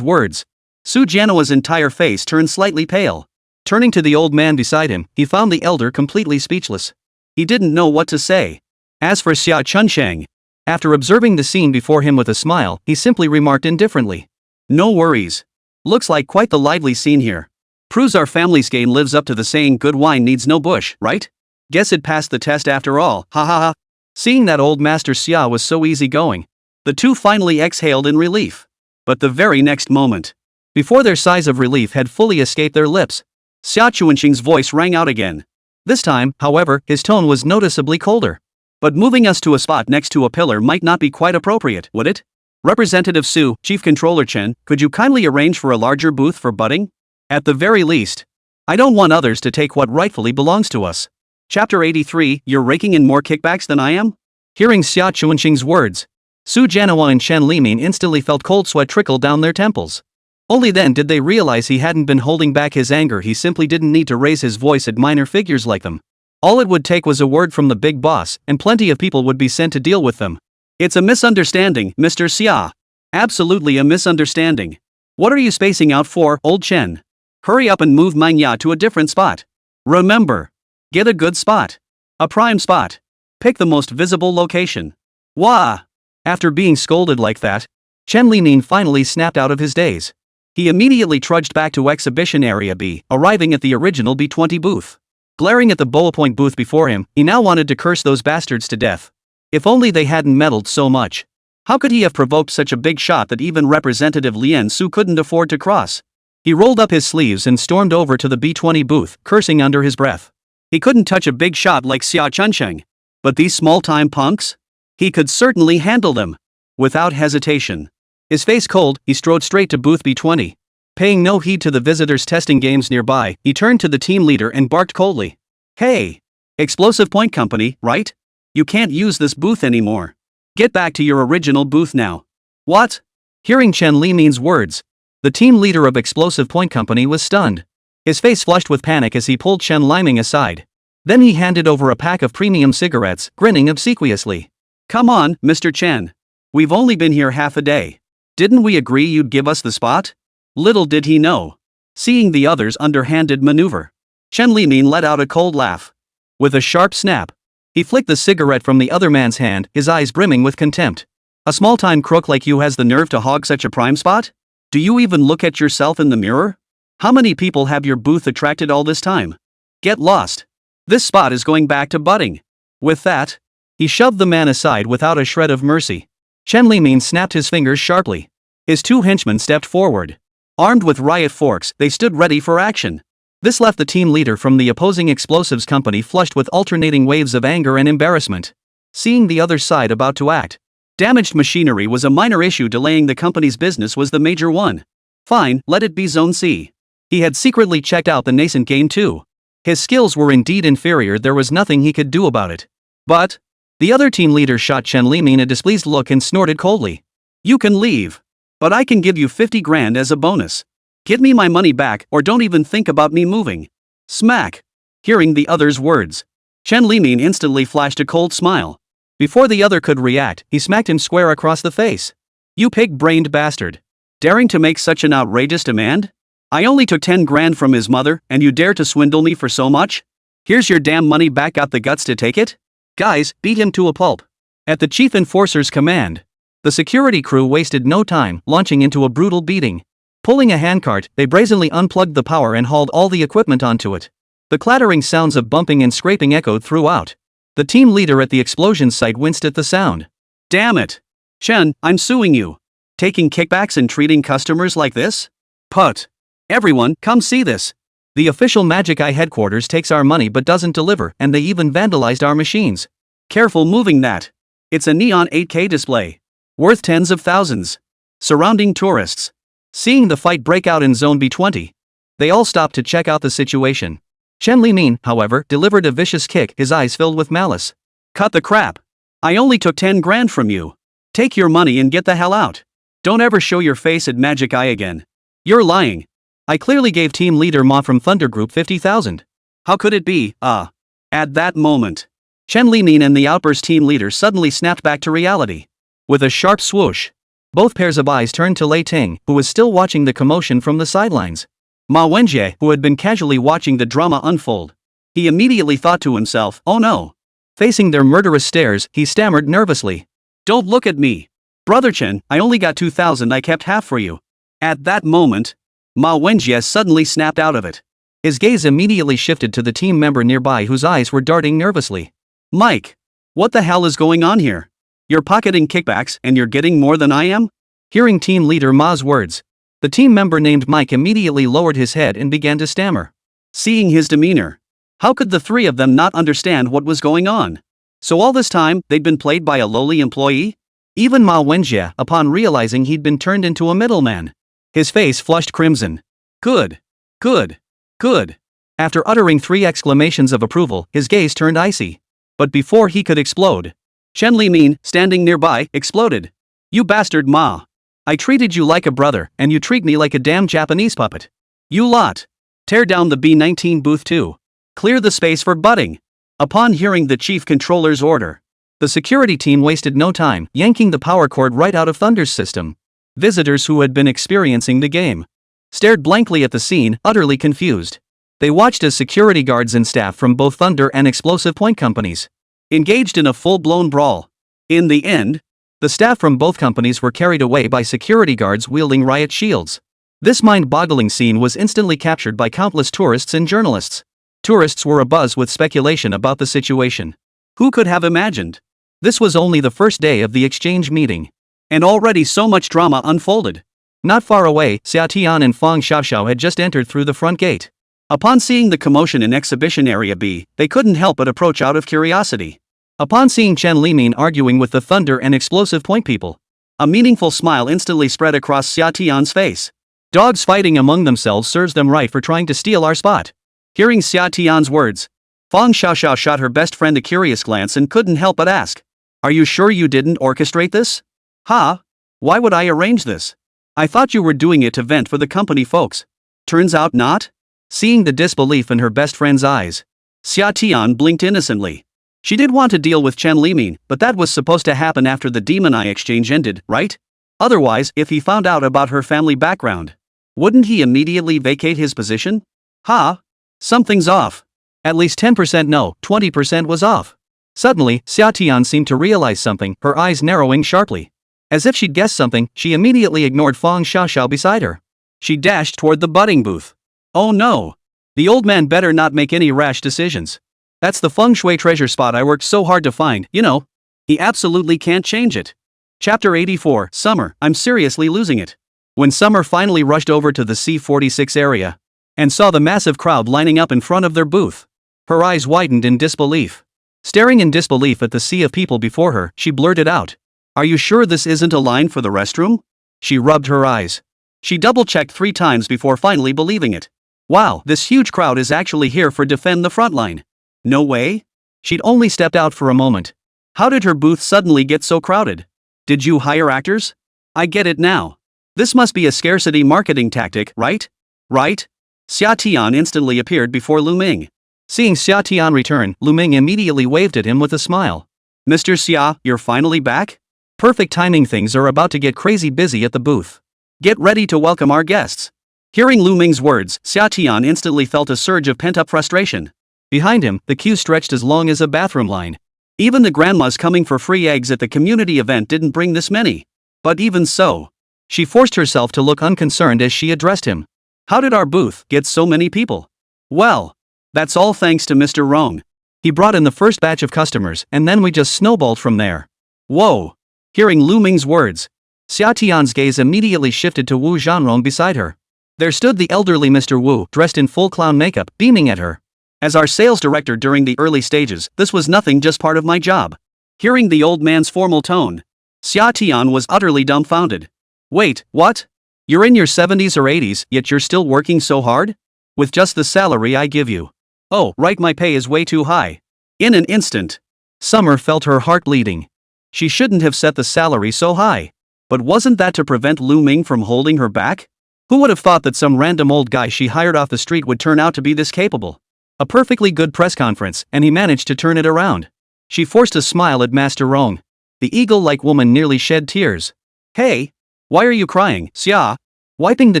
words, Su Jianhua's entire face turned slightly pale. Turning to the old man beside him, he found the elder completely speechless. He didn't know what to say. As for Xiao Chunsheng, after observing the scene before him with a smile, he simply remarked indifferently. No worries. Looks like quite the lively scene here. Proves our family's game lives up to the saying good wine needs no bush, right? Guess it passed the test after all, ha ha ha. Seeing that old Master Xia was so easygoing, the two finally exhaled in relief. But the very next moment, before their sighs of relief had fully escaped their lips, Xia Chuanxing's voice rang out again. This time, however, his tone was noticeably colder. But moving us to a spot next to a pillar might not be quite appropriate, would it? Representative Su, Chief Controller Chen, could you kindly arrange for a larger booth for butting? At the very least. I don't want others to take what rightfully belongs to us. Chapter 83, You're raking in more kickbacks than I am? Hearing Xia Chuanxing's words, Su Jianhua and Chen Limin instantly felt cold sweat trickle down their temples. Only then did they realize he hadn't been holding back his anger. He simply didn't need to raise his voice at minor figures like them. All it would take was a word from the big boss, and plenty of people would be sent to deal with them. It's a misunderstanding, Mr. Xia. Absolutely a misunderstanding. What are you spacing out for, old Chen? Hurry up and move Manhwa to a different spot. Remember. Get a good spot. A prime spot. Pick the most visible location. Wah! After being scolded like that, Chen Limin finally snapped out of his daze. He immediately trudged back to Exhibition Area B, arriving at the original B20 booth. Glaring at the ballpoint booth before him, he now wanted to curse those bastards to death. If only they hadn't meddled so much. How could he have provoked such a big shot that even Representative Lian Su couldn't afford to cross? He rolled up his sleeves and stormed over to the B20 booth, cursing under his breath. He couldn't touch a big shot like Xiao Chunsheng. But these small-time punks? He could certainly handle them. Without hesitation. His face cold, he strode straight to booth B20. Paying no heed to the visitors testing games nearby, he turned to the team leader and barked coldly. Hey! Explosive Point Company, right? You can't use this booth anymore. Get back to your original booth now. What? Hearing Chen Limin's words, the team leader of Explosive Point Company was stunned. His face flushed with panic as he pulled Chen Liming aside. Then he handed over a pack of premium cigarettes, grinning obsequiously. Come on, Mr. Chen. We've only been here half a day. Didn't we agree you'd give us the spot? Little did he know. Seeing the other's underhanded maneuver, Chen Limin let out a cold laugh. With a sharp snap, he flicked the cigarette from the other man's hand, his eyes brimming with contempt. A small-time crook like you has the nerve to hog such a prime spot? Do you even look at yourself in the mirror? How many people have your booth attracted all this time? Get lost. This spot is going back to butting. With that, he shoved the man aside without a shred of mercy. Chen Limin snapped his fingers sharply. His two henchmen stepped forward. Armed with riot forks, they stood ready for action. This left the team leader from the opposing explosives company flushed with alternating waves of anger and embarrassment. Seeing the other side about to act. Damaged machinery was a minor issue, delaying the company's business was the major one. Fine, let it be Zone C. He had secretly checked out the nascent game too. His skills were indeed inferior, there was nothing he could do about it. But the other team leader shot Chen Limin a displeased look and snorted coldly. You can leave. But I can give you 50 grand as a bonus. Give me my money back or don't even think about me moving. Smack. Hearing the other's words, Chen Limin instantly flashed a cold smile. Before the other could react, he smacked him square across the face. You pig-brained bastard. Daring to make such an outrageous demand? I only took 10 grand from his mother, and you dare to swindle me for so much? Here's your damn money back. Got the guts to take it? Guys, beat him to a pulp. At the chief enforcer's command, the security crew wasted no time launching into a brutal beating. Pulling a handcart, they brazenly unplugged the power and hauled all the equipment onto it. The clattering sounds of bumping and scraping echoed throughout. The team leader at the explosion site winced at the sound. Damn it! Chen, I'm suing you. Taking kickbacks and treating customers like this? Put. Everyone, come see this. The official Magic Eye headquarters takes our money but doesn't deliver, and they even vandalized our machines. Careful moving that. It's a neon 8K display. Worth tens of thousands. Surrounding tourists. Seeing the fight break out in Zone B20, they all stopped to check out the situation. Chen Limin, however, delivered a vicious kick, his eyes filled with malice. Cut the crap. I only took 10 grand from you. Take your money and get the hell out. Don't ever show your face at Magic Eye again. You're lying. I clearly gave team leader Ma from Thunder Group 50,000. How could it be? At that moment, Chen Limin and the outburst team leader suddenly snapped back to reality. With a sharp swoosh, both pairs of eyes turned to Lei Ting, who was still watching the commotion from the sidelines. Ma Wenjie, who had been casually watching the drama unfold. He immediately thought to himself, oh no. Facing their murderous stares, he stammered nervously. Don't look at me. Brother Chen, I only got 2,000, I kept half for you. At that moment, Ma Wenjie suddenly snapped out of it. His gaze immediately shifted to the team member nearby whose eyes were darting nervously. Mike, what the hell is going on here? You're pocketing kickbacks and you're getting more than I am? Hearing team leader Ma's words, the team member named Mike immediately lowered his head and began to stammer. Seeing his demeanor, how could the three of them not understand what was going on? So all this time, they'd been played by a lowly employee? Even Ma Wenjie, upon realizing he'd been turned into a middleman, his face flushed crimson. Good. Good. Good. After uttering 3 exclamations of approval, his gaze turned icy. But before he could explode, Chen Limin, standing nearby, exploded. You bastard Ma. I treated you like a brother, and you treat me like a damn Japanese puppet. You lot. Tear down the B19 booth too. Clear the space for butting. Upon hearing the chief controller's order, the security team wasted no time, yanking the power cord right out of Thunder's system. Visitors who had been experiencing the game stared blankly at the scene, utterly confused. They watched as security guards and staff from both Thunder and Explosive Point companies engaged in a full-blown brawl. In the end, the staff from both companies were carried away by security guards wielding riot shields. This mind-boggling scene was instantly captured by countless tourists and journalists. Tourists were abuzz with speculation about the situation. Who could have imagined? This was only the first day of the exchange meeting, and already so much drama unfolded. Not far away, Xià Tiān and Fang Xiaoxiao had just entered through the front gate. Upon seeing the commotion in Exhibition Area B, they couldn't help but approach out of curiosity. Upon seeing Chen Limin arguing with the Thunder and Explosive Point people, a meaningful smile instantly spread across Xià Tiān's face. Dogs fighting among themselves serves them right for trying to steal our spot. Hearing Xià Tiān's words, Fang Xiaoxiao shot her best friend a curious glance and couldn't help but ask, are you sure you didn't orchestrate this? Huh? Why would I arrange this? I thought you were doing it to vent for the company folks. Turns out not? Seeing the disbelief in her best friend's eyes, Xià Tiān blinked innocently. She did want to deal with Chen Limin, but that was supposed to happen after the Demon Eye exchange ended, right? Otherwise, if he found out about her family background, wouldn't he immediately vacate his position? Huh? Something's off. At least 10% no, 20% was off. Suddenly, Xià Tiān seemed to realize something, her eyes narrowing sharply. As if she'd guessed something, she immediately ignored Fang Xiaoxiao beside her. She dashed toward the butting booth. Oh no! The old man better not make any rash decisions. That's the feng shui treasure spot I worked so hard to find, you know. He absolutely can't change it. Chapter 84, Summer, I'm seriously losing it. When Summer finally rushed over to the C46 area and saw the massive crowd lining up in front of their booth, her eyes widened in disbelief. Staring in disbelief at the sea of people before her, she blurted out, are you sure this isn't a line for the restroom? She rubbed her eyes. She double-checked 3 times before finally believing it. Wow, this huge crowd is actually here for defend the front line. No way? She'd only stepped out for a moment. How did her booth suddenly get so crowded? Did you hire actors? I get it now. This must be a scarcity marketing tactic, right? Right? Xià Tiān instantly appeared before Lù Ming. Seeing Xià Tiān return, Lù Ming immediately waved at him with a smile. Mr. Xià, you're finally back? Perfect timing, things are about to get crazy busy at the booth. Get ready to welcome our guests. Hearing Lù Ming's words, Xià Tiān instantly felt a surge of pent-up frustration. Behind him, the queue stretched as long as a bathroom line. Even the grandmas coming for free eggs at the community event didn't bring this many. But even so, she forced herself to look unconcerned as she addressed him. How did our booth get so many people? Well, that's all thanks to Mr. Rong. He brought in the first batch of customers, and then we just snowballed from there. Whoa! Hearing Lù Ming's words, Xià Tiān's gaze immediately shifted to Wu Zhanrong beside her. There stood the elderly Mr. Wu, dressed in full clown makeup, beaming at her. As our sales director during the early stages, this was nothing, just part of my job. Hearing the old man's formal tone, Xià Tiān was utterly dumbfounded. Wait, what? You're in your 70s or 80s, yet you're still working so hard? With just the salary I give you. Oh, right, my pay is way too high. In an instant, Summer felt her heart bleeding. She shouldn't have set the salary so high. But wasn't that to prevent Lù Ming from holding her back? Who would have thought that some random old guy she hired off the street would turn out to be this capable? A perfectly good press conference, and he managed to turn it around. She forced a smile at Master Rong. The eagle-like woman nearly shed tears. Hey! Why are you crying, Sia? Wiping the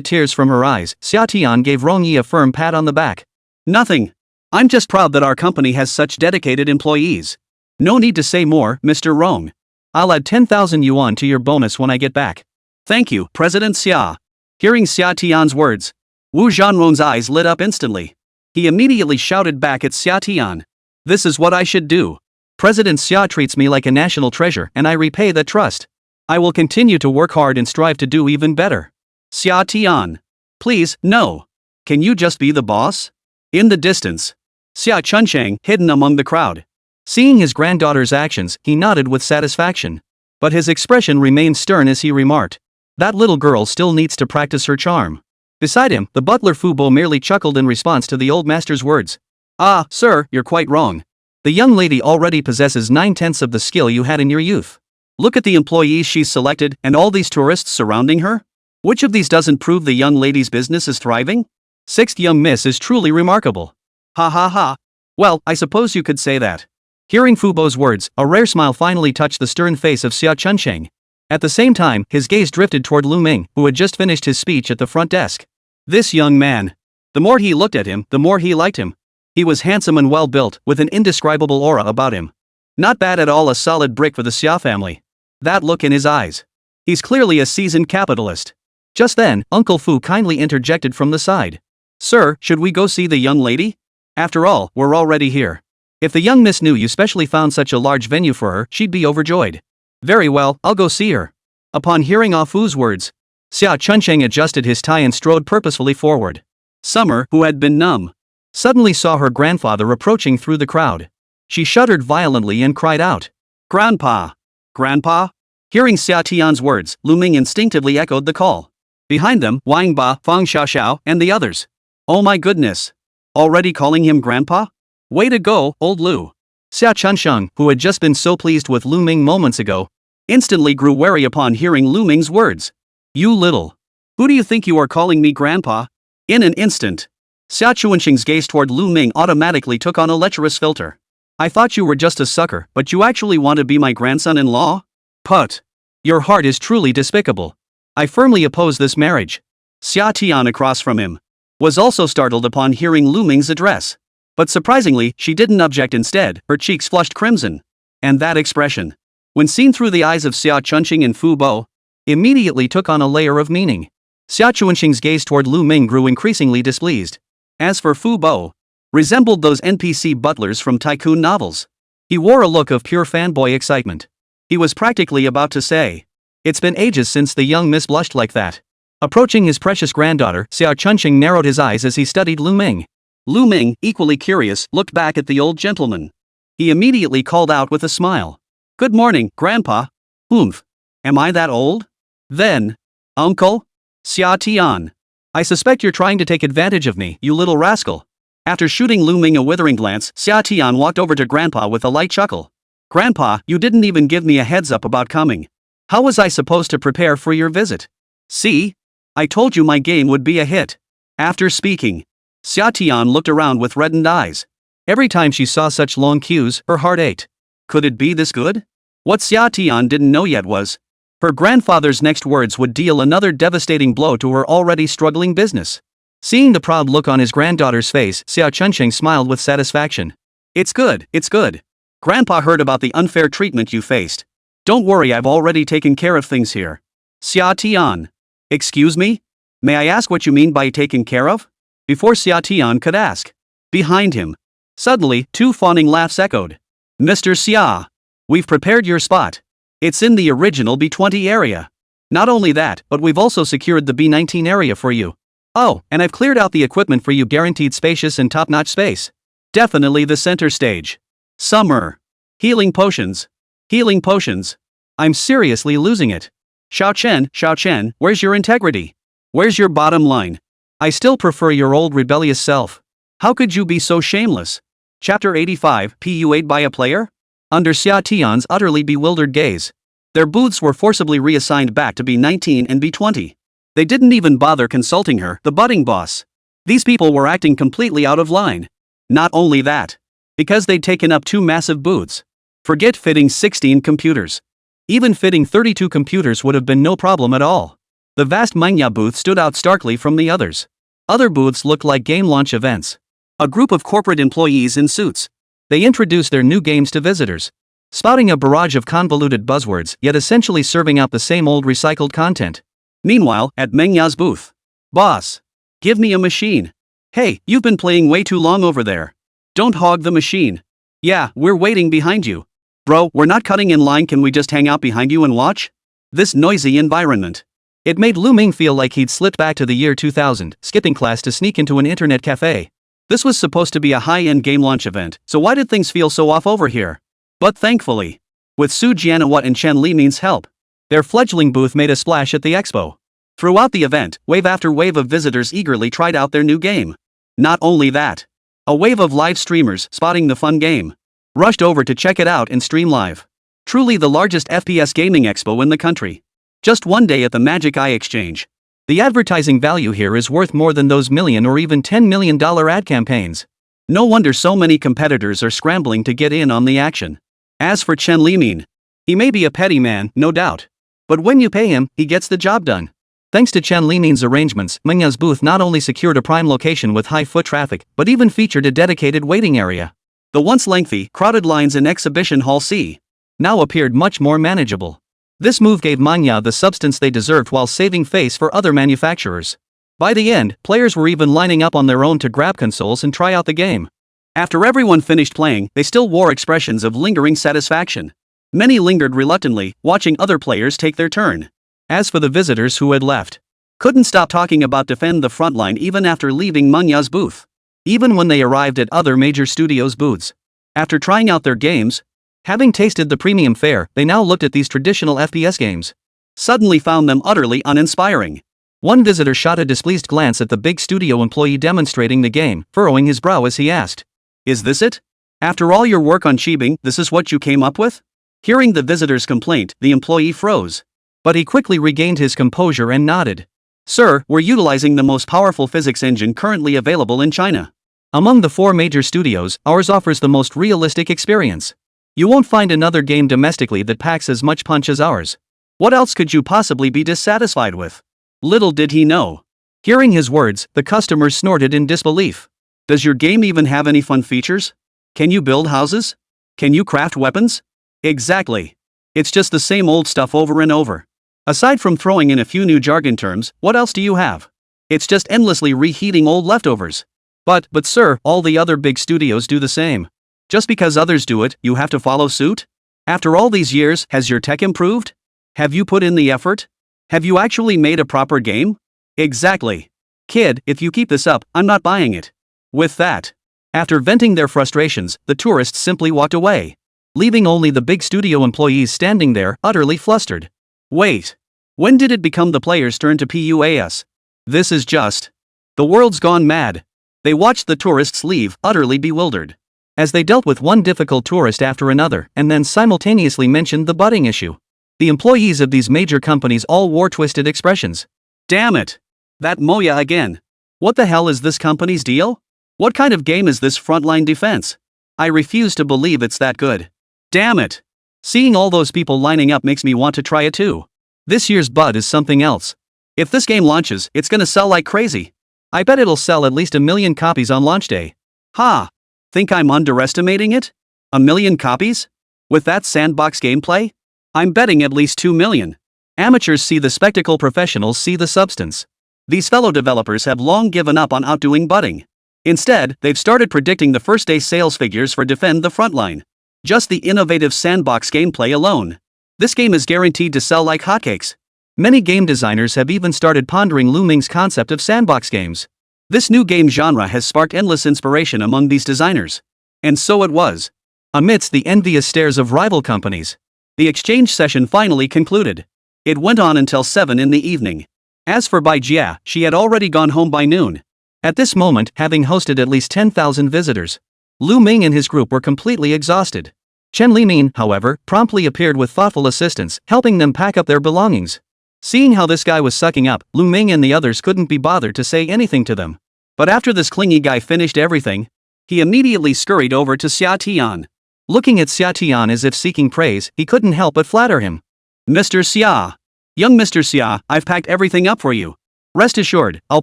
tears from her eyes, Xià Tiān gave Rong Yi a firm pat on the back. Nothing. I'm just proud that our company has such dedicated employees. No need to say more, Mr. Rong. I'll add 10,000 yuan to your bonus when I get back. Thank you, President Sia. Hearing Xià Tiān's words, Wu Zhanrong's eyes lit up instantly. He immediately shouted back at Xià Tiān. This is what I should do. President Sia treats me like a national treasure, and I repay that trust. I will continue to work hard and strive to do even better. Xià Tiān. Please, no. Can you just be the boss? In the distance, Sia Chunsheng, hidden among the crowd. Seeing his granddaughter's actions, he nodded with satisfaction. But his expression remained stern as he remarked, that little girl still needs to practice her charm. Beside him, the butler Fu Bo merely chuckled in response to the old master's words. Ah, sir, you're quite wrong. The young lady already possesses 9/10 of the skill you had in your youth. Look at the employees she's selected and all these tourists surrounding her. Which of these doesn't prove the young lady's business is thriving? Sixth young miss is truly remarkable. Ha ha ha. Well, I suppose you could say that. Hearing Fu Bo's words, a rare smile finally touched the stern face of Sia Chunsheng. At the same time, his gaze drifted toward Lù Ming, who had just finished his speech at the front desk. This young man. The more he looked at him, the more he liked him. He was handsome and well-built, with an indescribable aura about him. Not bad at all, a solid brick for the Sia family. That look in his eyes. He's clearly a seasoned capitalist. Just then, Uncle Fu kindly interjected from the side. Sir, should we go see the young lady? After all, we're already here. If the young miss knew you specially found such a large venue for her, she'd be overjoyed. Very well, I'll go see her. Upon hearing Ah Fu's words, Sia Chunsheng adjusted his tie and strode purposefully forward. Summer, who had been numb, suddenly saw her grandfather approaching through the crowd. She shuddered violently and cried out. Grandpa! Grandpa? Hearing Xià Tiān's words, Lù Ming instinctively echoed the call. Behind them, Wang Ba, Fang Xiaoxiao, and the others. Oh my goodness! Already calling him Grandpa? Way to go, old Lù. Sia Chunsheng, who had just been so pleased with Lù Ming moments ago, instantly grew wary upon hearing Lù Ming's words. You little. Who do you think you are calling me Grandpa? In an instant, Sia Chunsheng's gaze toward Lù Ming automatically took on a lecherous filter. I thought you were just a sucker, but you actually want to be my grandson-in-law? Put. Your heart is truly despicable. I firmly oppose this marriage. Xià Tiān across from him was also startled upon hearing Lù Ming's address. But surprisingly, she didn't object. Instead, her cheeks flushed crimson. And that expression, when seen through the eyes of Sia Chunsheng and Fu Bo, immediately took on a layer of meaning. Sia Chunsheng's gaze toward Lù Ming grew increasingly displeased. As for Fu Bo, resembled those NPC butlers from tycoon novels. He wore a look of pure fanboy excitement. He was practically about to say, it's been ages since the young miss blushed like that. Approaching his precious granddaughter, Sia Chunsheng narrowed his eyes as he studied Lù Ming. Lù Ming, equally curious, looked back at the old gentleman. He immediately called out with a smile. Good morning, Grandpa. Oomph. Am I that old? Then, Uncle? Xià Tiān. I suspect you're trying to take advantage of me, you little rascal. After shooting Lù Ming a withering glance, Xià Tiān walked over to Grandpa with a light chuckle. Grandpa, you didn't even give me a heads up about coming. How was I supposed to prepare for your visit? See? I told you my game would be a hit. After speaking, Xià Tiān looked around with reddened eyes. Every time she saw such long queues, her heart ached. Could it be this good? What Xià Tiān didn't know yet was, Her grandfather's next words would deal another devastating blow to her already struggling business. Seeing the proud look on his granddaughter's face, Xiao Chunqing smiled with satisfaction. It's good, it's good. Grandpa heard about the unfair treatment you faced. Don't worry, I've already taken care of things here. Xià Tiān. Excuse me? May I ask what you mean by taken care of? Before Xià Tiān could ask, behind him, suddenly, 2 fawning laughs echoed. Mr. Xia, we've prepared your spot. It's in the original B20 area. Not only that, but we've also secured the B19 area for you. Oh, and I've cleared out the equipment for you, guaranteed spacious and top-notch space. Definitely the center stage. Summer. Healing potions. Healing potions. I'm seriously losing it. Xiao Chen, where's your integrity? Where's your bottom line? I still prefer your old rebellious self. How could you be so shameless? Chapter 85, PU8 by a player? Under Xià Tiān's utterly bewildered gaze, their booths were forcibly reassigned back to B19 and B20. They didn't even bother consulting her, the budding boss. These people were acting completely out of line. Not only that, because they'd taken up 2 massive booths. Forget fitting 16 computers. Even fitting 32 computers would have been no problem at all. The vast Manhwa booth stood out starkly from the others. Other booths looked like game launch events. A group of corporate employees in suits. They introduced their new games to visitors, spouting a barrage of convoluted buzzwords, yet essentially serving out the same old recycled content. Meanwhile, at Manhwa's booth, boss, give me a machine. Hey, you've been playing way too long over there. Don't hog the machine. Yeah, we're waiting behind you. Bro, we're not cutting in line, can we just hang out behind you and watch? This noisy environment. It made Lù Ming feel like he'd slipped back to the year 2000, skipping class to sneak into an internet cafe. This was supposed to be a high-end game launch event, so why did things feel so off over here? But thankfully, with Su Jianawat and Chen Liming's help, their fledgling booth made a splash at the expo. Throughout the event, wave after wave of visitors eagerly tried out their new game. Not only that, a wave of live streamers, spotting the fun game, rushed over to check it out and stream live. Truly the largest FPS gaming expo in the country. Just one day at the Magic Eye Exchange. The advertising value here is worth more than those million or even $10 million ad campaigns. No wonder so many competitors are scrambling to get in on the action. As for Chen Liming, he may be a petty man, no doubt. But when you pay him, he gets the job done. Thanks to Chen Liming's arrangements, Manhwa's booth not only secured a prime location with high foot traffic, but even featured a dedicated waiting area. The once lengthy, crowded lines in Exhibition Hall C now appeared much more manageable. This move gave Manhwa the substance they deserved while saving face for other manufacturers. By the end, players were even lining up on their own to grab consoles and try out the game. After everyone finished playing, they still wore expressions of lingering satisfaction. Many lingered reluctantly, watching other players take their turn. As for the visitors who had left, couldn't stop talking about defend the frontline even after leaving Manhwa's booth. Even when they arrived at other major studios' booths. After trying out their games, having tasted the premium fare, they now looked at these traditional FPS games. Suddenly found them utterly uninspiring. One visitor shot a displeased glance at the big studio employee demonstrating the game, furrowing his brow as he asked, "Is this it? After all your work on Shibing, this is what you came up with?" Hearing the visitor's complaint, the employee froze. But he quickly regained his composure and nodded. "Sir, we're utilizing the most powerful physics engine currently available in China. Among the 4 major studios, ours offers the most realistic experience. You won't find another game domestically that packs as much punch as ours. What else could you possibly be dissatisfied with?" Little did he know. Hearing his words, the customers snorted in disbelief. "Does your game even have any fun features? Can you build houses? Can you craft weapons?" Exactly. It's just the same old stuff over and over. Aside from throwing in a few new jargon terms, what else do you have? It's just endlessly reheating old leftovers. But sir, all the other big studios do the same. Just because others do it, you have to follow suit? After all these years, has your tech improved? Have you put in the effort? Have you actually made a proper game? Exactly. Kid, if you keep this up, I'm not buying it. With that, after venting their frustrations, the tourists simply walked away, leaving only the big studio employees standing there, utterly flustered. Wait. When did it become the players' turn to PUAS? This is just. The world's gone mad. They watched the tourists leave, utterly bewildered, as they dealt with one difficult tourist after another, and then simultaneously mentioned the budding issue. The employees of these major companies all wore twisted expressions. Damn it! That Moya again. What the hell is this company's deal? What kind of game is this frontline defense? I refuse to believe it's that good. Damn it! Seeing all those people lining up makes me want to try it too. This year's bud is something else. If this game launches, it's gonna sell like crazy. I bet it'll sell at least 1 million copies on launch day. Ha! Think I'm underestimating it? 1 million copies? With that sandbox gameplay? I'm betting at least 2 million. Amateurs see the spectacle, professionals see the substance. These fellow developers have long given up on outdoing budding. Instead, they've started predicting the first day sales figures for Defend the Frontline. Just the innovative sandbox gameplay alone. This game is guaranteed to sell like hotcakes. Many game designers have even started pondering Lù Ming's concept of sandbox games. This new game genre has sparked endless inspiration among these designers. And so it was. Amidst the envious stares of rival companies, the exchange session finally concluded. It went on until 7 in the evening. As for Bagua, she had already gone home by noon. At this moment, having hosted at least 10,000 visitors, Lù Ming and his group were completely exhausted. Chen Limin, however, promptly appeared with thoughtful assistance, helping them pack up their belongings. Seeing how this guy was sucking up, Lù Ming and the others couldn't be bothered to say anything to them. But after this clingy guy finished everything, he immediately scurried over to Xià Tiān. Looking at Xià Tiān as if seeking praise, he couldn't help but flatter him. Mr. Sia. Young Mr. Sia, I've packed everything up for you. Rest assured, I'll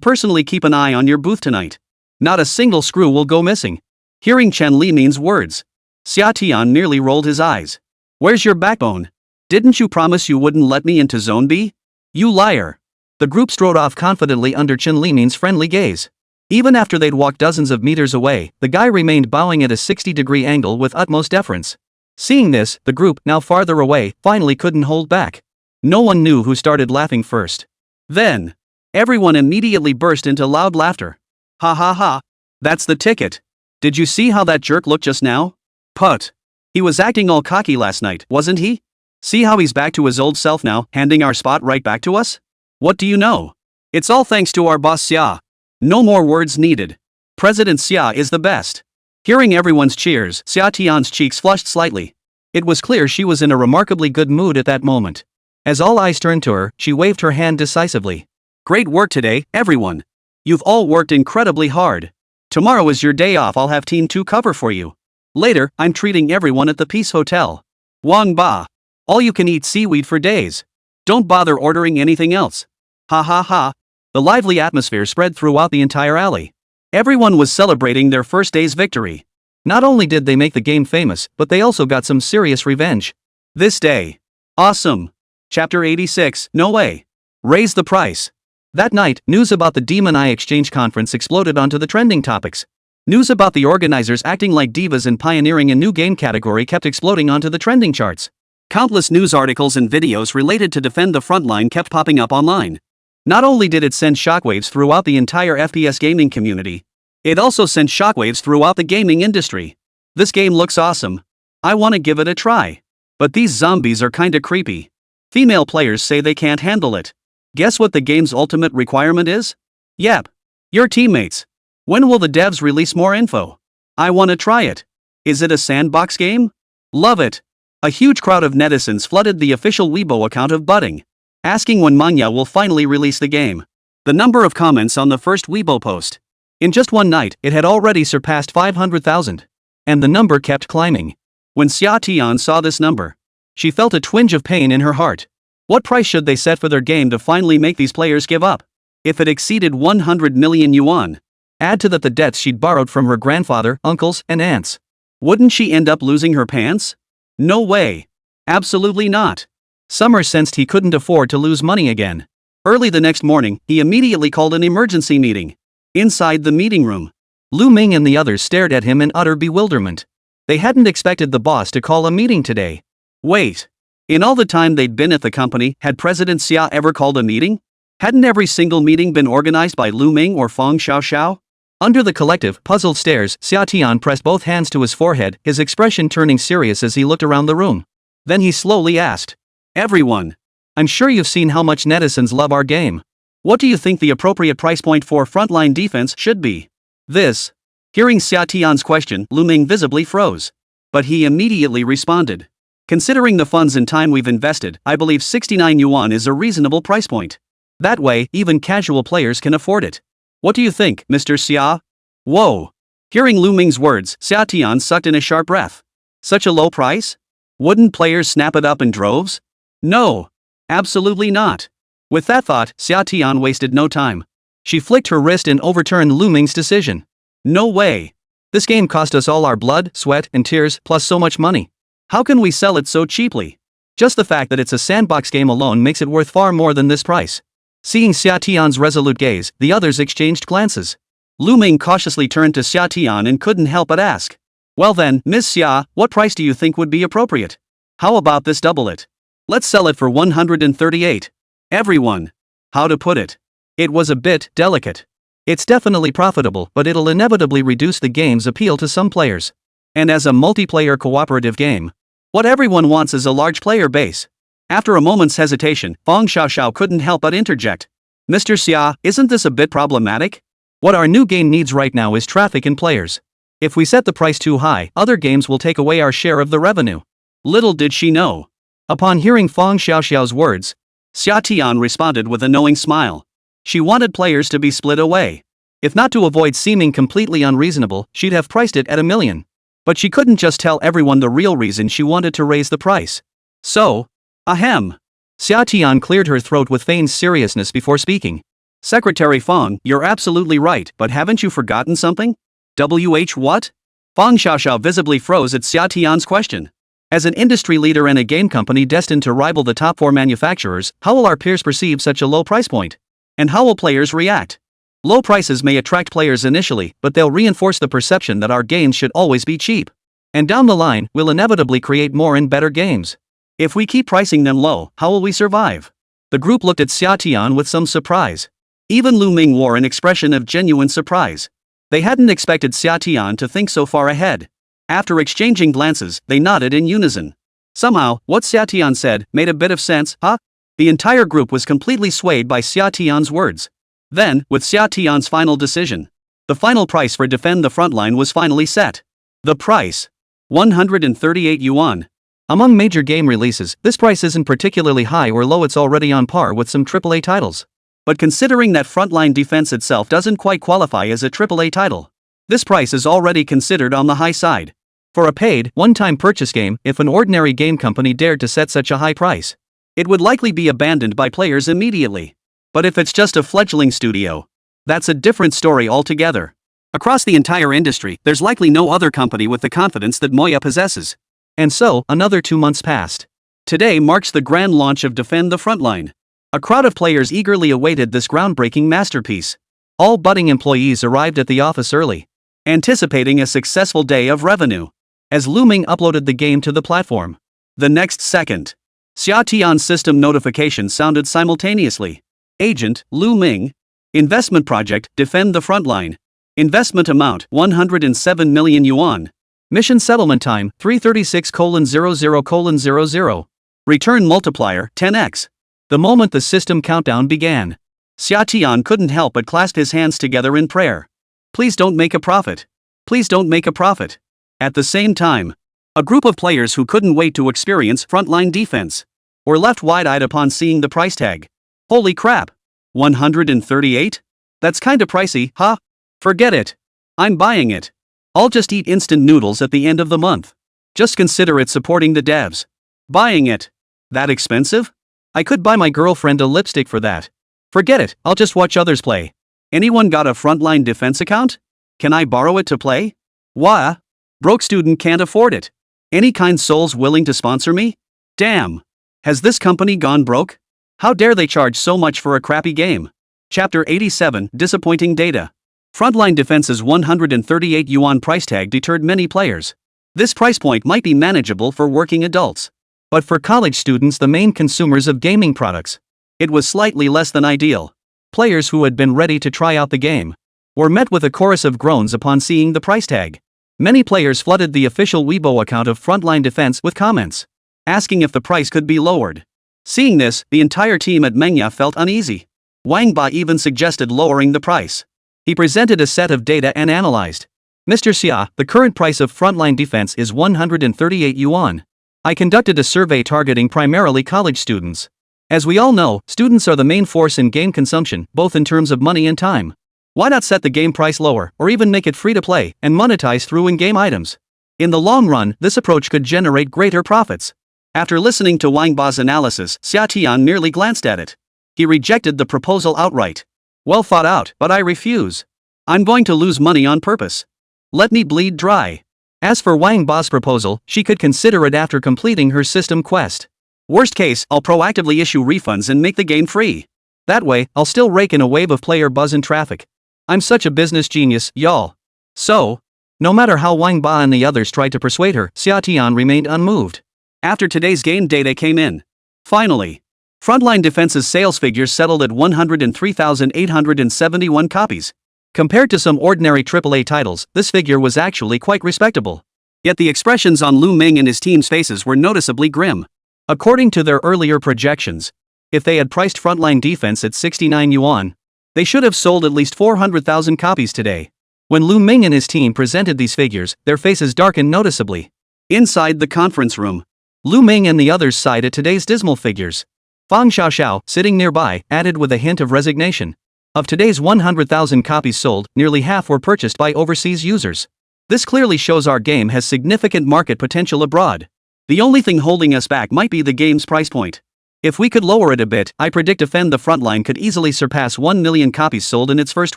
personally keep an eye on your booth tonight. Not a single screw will go missing. Hearing Chen Limin's words, Xià Tiān nearly rolled his eyes. Where's your backbone? Didn't you promise you wouldn't let me into Zone B? You liar. The group strode off confidently under Chen Limin's friendly gaze. Even after they'd walked dozens of meters away, the guy remained bowing at a 60-degree angle with utmost deference. Seeing this, the group, now farther away, finally couldn't hold back. No one knew who started laughing first. Then, everyone immediately burst into loud laughter. Ha ha ha. That's the ticket. Did you see how that jerk looked just now? Put. He was acting all cocky last night, wasn't he? See how he's back to his old self now, handing our spot right back to us? What do you know? It's all thanks to our boss Sia. No more words needed. President Sia is the best. Hearing everyone's cheers, Xià Tiān's cheeks flushed slightly. It was clear she was in a remarkably good mood at that moment. As all eyes turned to her, she waved her hand decisively. Great work today, everyone. You've all worked incredibly hard. Tomorrow is your day off. I'll have Team 2 cover for you. Later, I'm treating everyone at the Peace Hotel. Wang Ba. All you can eat seaweed for days. Don't bother ordering anything else. Ha ha ha. The lively atmosphere spread throughout the entire alley. Everyone was celebrating their first day's victory. Not only did they make the game famous, but they also got some serious revenge. This day. Awesome. Chapter 86, No Way. Raise the price. That night, news about the Demon Eye Exchange Conference exploded onto the trending topics. News about the organizers acting like divas and pioneering a new game category kept exploding onto the trending charts. Countless news articles and videos related to Defend the Frontline kept popping up online. Not only did it send shockwaves throughout the entire FPS gaming community, it also sent shockwaves throughout the gaming industry. This game looks awesome. I want to give it a try. But these zombies are kinda creepy. Female players say they can't handle it. Guess what the game's ultimate requirement is? Yep. Your teammates. When will the devs release more info? I want to try it. Is it a sandbox game? Love it. A huge crowd of netizens flooded the official Weibo account of Budding, asking when Manhwa will finally release the game. The number of comments on the first Weibo post. In just one night, it had already surpassed 500,000. And the number kept climbing. When Xià Tiān saw this number, she felt a twinge of pain in her heart. What price should they set for their game to finally make these players give up? If it exceeded 100 million yuan, add to that the debts she'd borrowed from her grandfather, uncles, and aunts. Wouldn't she end up losing her pants? No way. Absolutely not. Summer sensed he couldn't afford to lose money again. Early the next morning, he immediately called an emergency meeting. Inside the meeting room, Lù Ming and the others stared at him in utter bewilderment. They hadn't expected the boss to call a meeting today. Wait. In all the time they'd been at the company, had President Sia ever called a meeting? Hadn't every single meeting been organized by Lù Ming or Feng Xiaoxiao? Under the collective, puzzled stares, Xià Tiān pressed both hands to his forehead, his expression turning serious as he looked around the room. Then he slowly asked. Everyone. I'm sure you've seen how much netizens love our game. What do you think the appropriate price point for frontline defense should be? This. Hearing Xià Tiān's question, Lù Ming visibly froze. But he immediately responded. Considering the funds and time we've invested, I believe 69 yuan is a reasonable price point. That way, even casual players can afford it. What do you think, Mr. Sia? Whoa. Hearing Lù Ming's words, Xià Tiān sucked in a sharp breath. Such a low price? Wouldn't players snap it up in droves? No. Absolutely not. With that thought, Xià Tiān wasted no time. She flicked her wrist and overturned Lù Ming's decision. No way. This game cost us all our blood, sweat, and tears, plus so much money. How can we sell it so cheaply? Just the fact that it's a sandbox game alone makes it worth far more than this price. Seeing Xià Tiān's resolute gaze, the others exchanged glances. Lù Ming cautiously turned to Xià Tiān and couldn't help but ask. Well then, Ms. Xia, what price do you think would be appropriate? How about this double it? Let's sell it for 138. Everyone. How to put it? It was a bit delicate. It's definitely profitable, but it'll inevitably reduce the game's appeal to some players. And as a multiplayer cooperative game, what everyone wants is a large player base. After a moment's hesitation, Feng Xiaoxiao couldn't help but interject. Mr. Xia, isn't this a bit problematic? What our new game needs right now is traffic and players. If we set the price too high, other games will take away our share of the revenue. Little did she know. Upon hearing Feng Xiaoxiao's words, Xià Tiān responded with a knowing smile. She wanted players to be split away. If not to avoid seeming completely unreasonable, she'd have priced it at $1 million. But she couldn't just tell everyone the real reason she wanted to raise the price. So, ahem. Xià Tiān cleared her throat with feigned seriousness before speaking. Secretary Feng, you're absolutely right, but haven't you forgotten something? What? Feng Xiaoxiao visibly froze at Xià Tiān's question. As an industry leader and a game company destined to rival the top 4 manufacturers, how will our peers perceive such a low price point? And how will players react? Low prices may attract players initially, but they'll reinforce the perception that our games should always be cheap. And down the line, we'll inevitably create more and better games. If we keep pricing them low, how will we survive? The group looked at Xià Tiān with some surprise. Even Lù Ming wore an expression of genuine surprise. They hadn't expected Xià Tiān to think so far ahead. After exchanging glances, they nodded in unison. Somehow, what Xià Tiān said made a bit of sense, huh? The entire group was completely swayed by Xià Tiān's words. Then, with Xià Tiān's final decision, the final price for Defend the Frontline was finally set. The price. 138 yuan. Among major game releases, this price isn't particularly high or low, it's already on par with some AAA titles. But considering that Frontline Defense itself doesn't quite qualify as a AAA title, this price is already considered on the high side. For a paid, one-time purchase game, if an ordinary game company dared to set such a high price, it would likely be abandoned by players immediately. But if it's just a fledgling studio, that's a different story altogether. Across the entire industry, there's likely no other company with the confidence that Moya possesses. And so, another 2 months passed. Today marks the grand launch of Defend the Frontline. A crowd of players eagerly awaited this groundbreaking masterpiece. All budding employees arrived at the office early, anticipating a successful day of revenue. As Lù Ming uploaded the game to the platform, the next second, Xià Tiān's system notification sounded simultaneously. Agent, Lù Ming. Investment project, Defend the Frontline. Investment amount, 107 million yuan. Mission settlement time, 336:00:00. Return multiplier, 10x. The moment the system countdown began, Xià Tiān couldn't help but clasp his hands together in prayer. Please don't make a profit. Please don't make a profit. At the same time, a group of players who couldn't wait to experience Frontline Defense were left wide-eyed upon seeing the price tag. Holy crap! 138? That's kinda pricey, huh? Forget it. I'm buying it. I'll just eat instant noodles at the end of the month. Just consider it supporting the devs. Buying it. That expensive? I could buy my girlfriend a lipstick for that. Forget it, I'll just watch others play. Anyone got a Frontline Defense account? Can I borrow it to play? Wah? Broke student can't afford it. Any kind souls willing to sponsor me? Damn. Has this company gone broke? How dare they charge so much for a crappy game? Chapter 87, Disappointing Data. Frontline Defense's 138 yuan price tag deterred many players. This price point might be manageable for working adults, but for college students, the main consumers of gaming products, it was slightly less than ideal. Players who had been ready to try out the game were met with a chorus of groans upon seeing the price tag. Many players flooded the official Weibo account of Frontline Defense with comments, asking if the price could be lowered. Seeing this, the entire team at Manhwa felt uneasy. Wang Ba even suggested lowering the price. He presented a set of data and analyzed. Mr. Xia, the current price of Frontline Defense is 138 yuan. I conducted a survey targeting primarily college students. As we all know, students are the main force in game consumption, both in terms of money and time. Why not set the game price lower, or even make it free to play, and monetize through in-game items? In the long run, this approach could generate greater profits. After listening to Wang Ba's analysis, Xià Tiān merely glanced at it. He rejected the proposal outright. Well thought out, but I refuse. I'm going to lose money on purpose. Let me bleed dry. As for Wang Ba's proposal, she could consider it after completing her system quest. Worst case, I'll proactively issue refunds and make the game free. That way, I'll still rake in a wave of player buzz and traffic. I'm such a business genius, y'all. So, no matter how Wang Ba and the others tried to persuade her, Xià Tiān remained unmoved. After today's game data came in. Finally, Frontline Defense's sales figures settled at 103,871 copies. Compared to some ordinary AAA titles, this figure was actually quite respectable. Yet the expressions on Lù Ming and his team's faces were noticeably grim. According to their earlier projections, if they had priced Frontline Defense at 69 yuan, they should have sold at least 400,000 copies today. When Lù Ming and his team presented these figures, their faces darkened noticeably. Inside the conference room, Lù Ming and the others sighed at today's dismal figures. Fang Xiaoxiao, sitting nearby, added with a hint of resignation. Of today's 100,000 copies sold, nearly half were purchased by overseas users. This clearly shows our game has significant market potential abroad. The only thing holding us back might be the game's price point. If we could lower it a bit, I predict Defend the Frontline could easily surpass 1 million copies sold in its first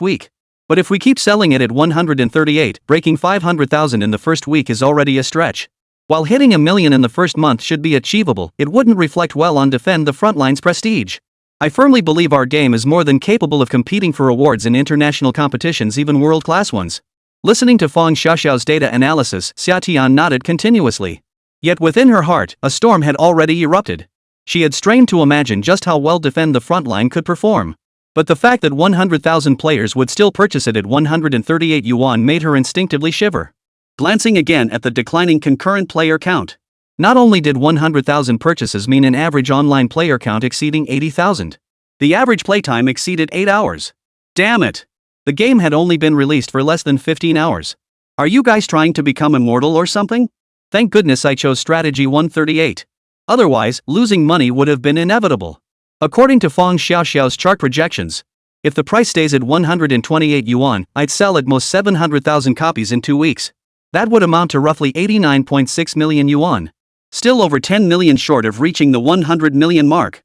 week. But if we keep selling it at 138, breaking 500,000 in the first week is already a stretch. While hitting 1 million in the first month should be achievable, it wouldn't reflect well on Defend the Frontline's prestige. I firmly believe our game is more than capable of competing for awards in international competitions, even world-class ones. Listening to Fang Xiaoxiao's data analysis, Xià Tiān nodded continuously. Yet within her heart, a storm had already erupted. She had strained to imagine just how well Defend the Frontline could perform. But the fact that 100,000 players would still purchase it at 138 yuan made her instinctively shiver. Glancing again at the declining concurrent player count. Not only did 100,000 purchases mean an average online player count exceeding 80,000. The average playtime exceeded 8 hours. Damn it! The game had only been released for less than 15 hours. Are you guys trying to become immortal or something? Thank goodness I chose strategy 138. Otherwise, losing money would have been inevitable. According to Fang Xiaoxiao's chart projections, if the price stays at 128 yuan, I'd sell at most 700,000 copies in 2 weeks. That would amount to roughly 89.6 million yuan. Still over 10 million short of reaching the 100 million mark.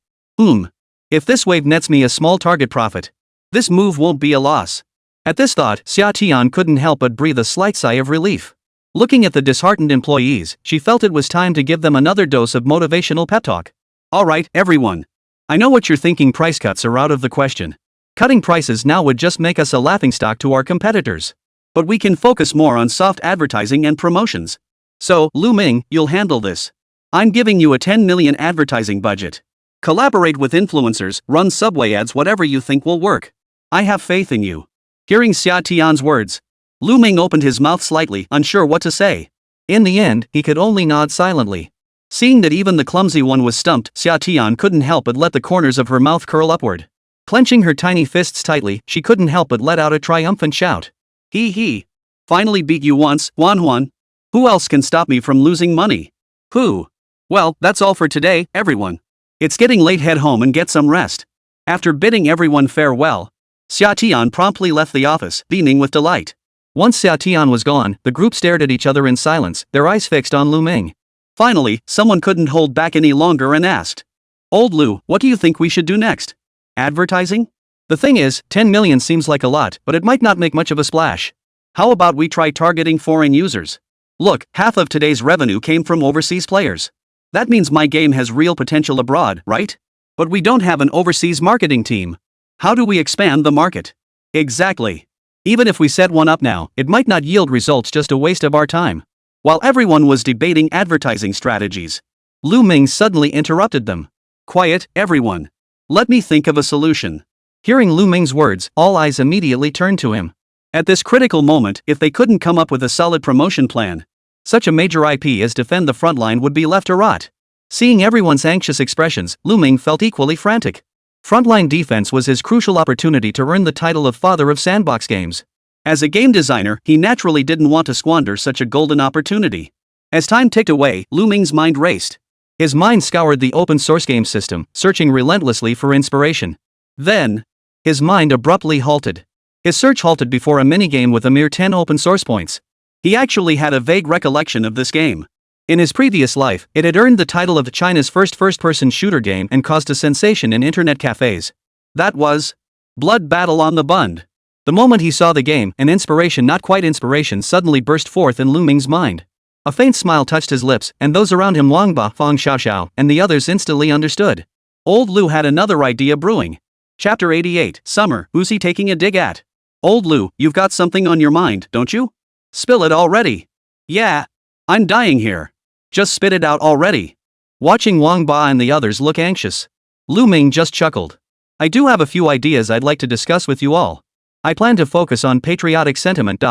If this wave nets me a small target profit, this move won't be a loss. At this thought, Xià Tiān couldn't help but breathe a slight sigh of relief. Looking at the disheartened employees, she felt it was time to give them another dose of motivational pep talk. Alright, everyone. I know what you're thinking, price cuts are out of the question. Cutting prices now would just make us a laughingstock to our competitors. But we can focus more on soft advertising and promotions. So, Lù Ming, you'll handle this. I'm giving you a 10 million advertising budget. Collaborate with influencers, run subway ads, whatever you think will work. I have faith in you. Hearing Xià Tiān's words, Lù Ming opened his mouth slightly, unsure what to say. In the end, he could only nod silently. Seeing that even the clumsy one was stumped, Xià Tiān couldn't help but let the corners of her mouth curl upward. Clenching her tiny fists tightly, she couldn't help but let out a triumphant shout. He. Finally beat you once, Manhwa. Who else can stop me from losing money? Who? Well, that's all for today, everyone. It's getting late, head home and get some rest. After bidding everyone farewell, Xià Tiān promptly left the office, beaming with delight. Once Xià Tiān was gone, the group stared at each other in silence, their eyes fixed on Lù Ming. Finally, someone couldn't hold back any longer and asked. Old Lù, what do you think we should do next? Advertising? The thing is, 10 million seems like a lot, but it might not make much of a splash. How about we try targeting foreign users? Look, half of today's revenue came from overseas players. That means my game has real potential abroad, right? But we don't have an overseas marketing team. How do we expand the market? Exactly. Even if we set one up now, it might not yield results, just a waste of our time. While everyone was debating advertising strategies, Lù Ming suddenly interrupted them. Quiet, everyone. Let me think of a solution. Hearing Lù Ming's words, all eyes immediately turned to him. At this critical moment, if they couldn't come up with a solid promotion plan, such a major IP as Defend the Frontline would be left to rot. Seeing everyone's anxious expressions, Lù Ming felt equally frantic. Frontline Defense was his crucial opportunity to earn the title of father of sandbox games. As a game designer, he naturally didn't want to squander such a golden opportunity. As time ticked away, Lù Ming's mind raced. His mind scoured the open source game system, searching relentlessly for inspiration. Then, his mind abruptly halted. His search halted before a minigame with a mere 10 open source points. He actually had a vague recollection of this game. In his previous life, it had earned the title of China's first first-person shooter game and caused a sensation in internet cafes. That was Blood Battle on the Bund. The moment he saw the game, an inspiration, not quite inspiration, suddenly burst forth in Lù Ming's mind. A faint smile touched his lips, and those around him, Wang Ba, Fang Xiaoxiao, and the others instantly understood. Old Lù had another idea brewing. Chapter 88, Summer, who's he taking a dig at? Old Lù, you've got something on your mind, don't you? Spill it already. Yeah. I'm dying here. Just spit it out already. Watching Wang Ba and the others look anxious, Lù Ming just chuckled. I do have a few ideas I'd like to discuss with you all. I plan to focus on patriotic sentiment.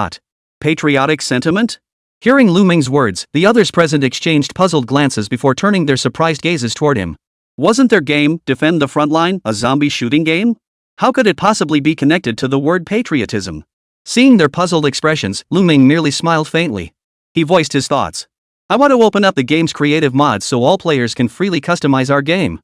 Patriotic sentiment? Hearing Lù Ming's words, the others present exchanged puzzled glances before turning their surprised gazes toward him. Wasn't their game, Defend the Frontline, a zombie shooting game? How could it possibly be connected to the word patriotism? Seeing their puzzled expressions, Lù Ming merely smiled faintly. He voiced his thoughts. I want to open up the game's creative mods so all players can freely customize our game.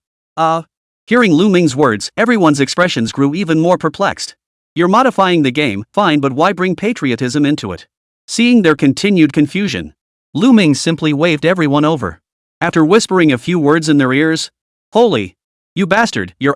Hearing Lù Ming's words, everyone's expressions grew even more perplexed. You're modifying the game, fine, but why bring patriotism into it? Seeing their continued confusion, Lù Ming simply waved everyone over. After whispering a few words in their ears, Holy! You bastard, you're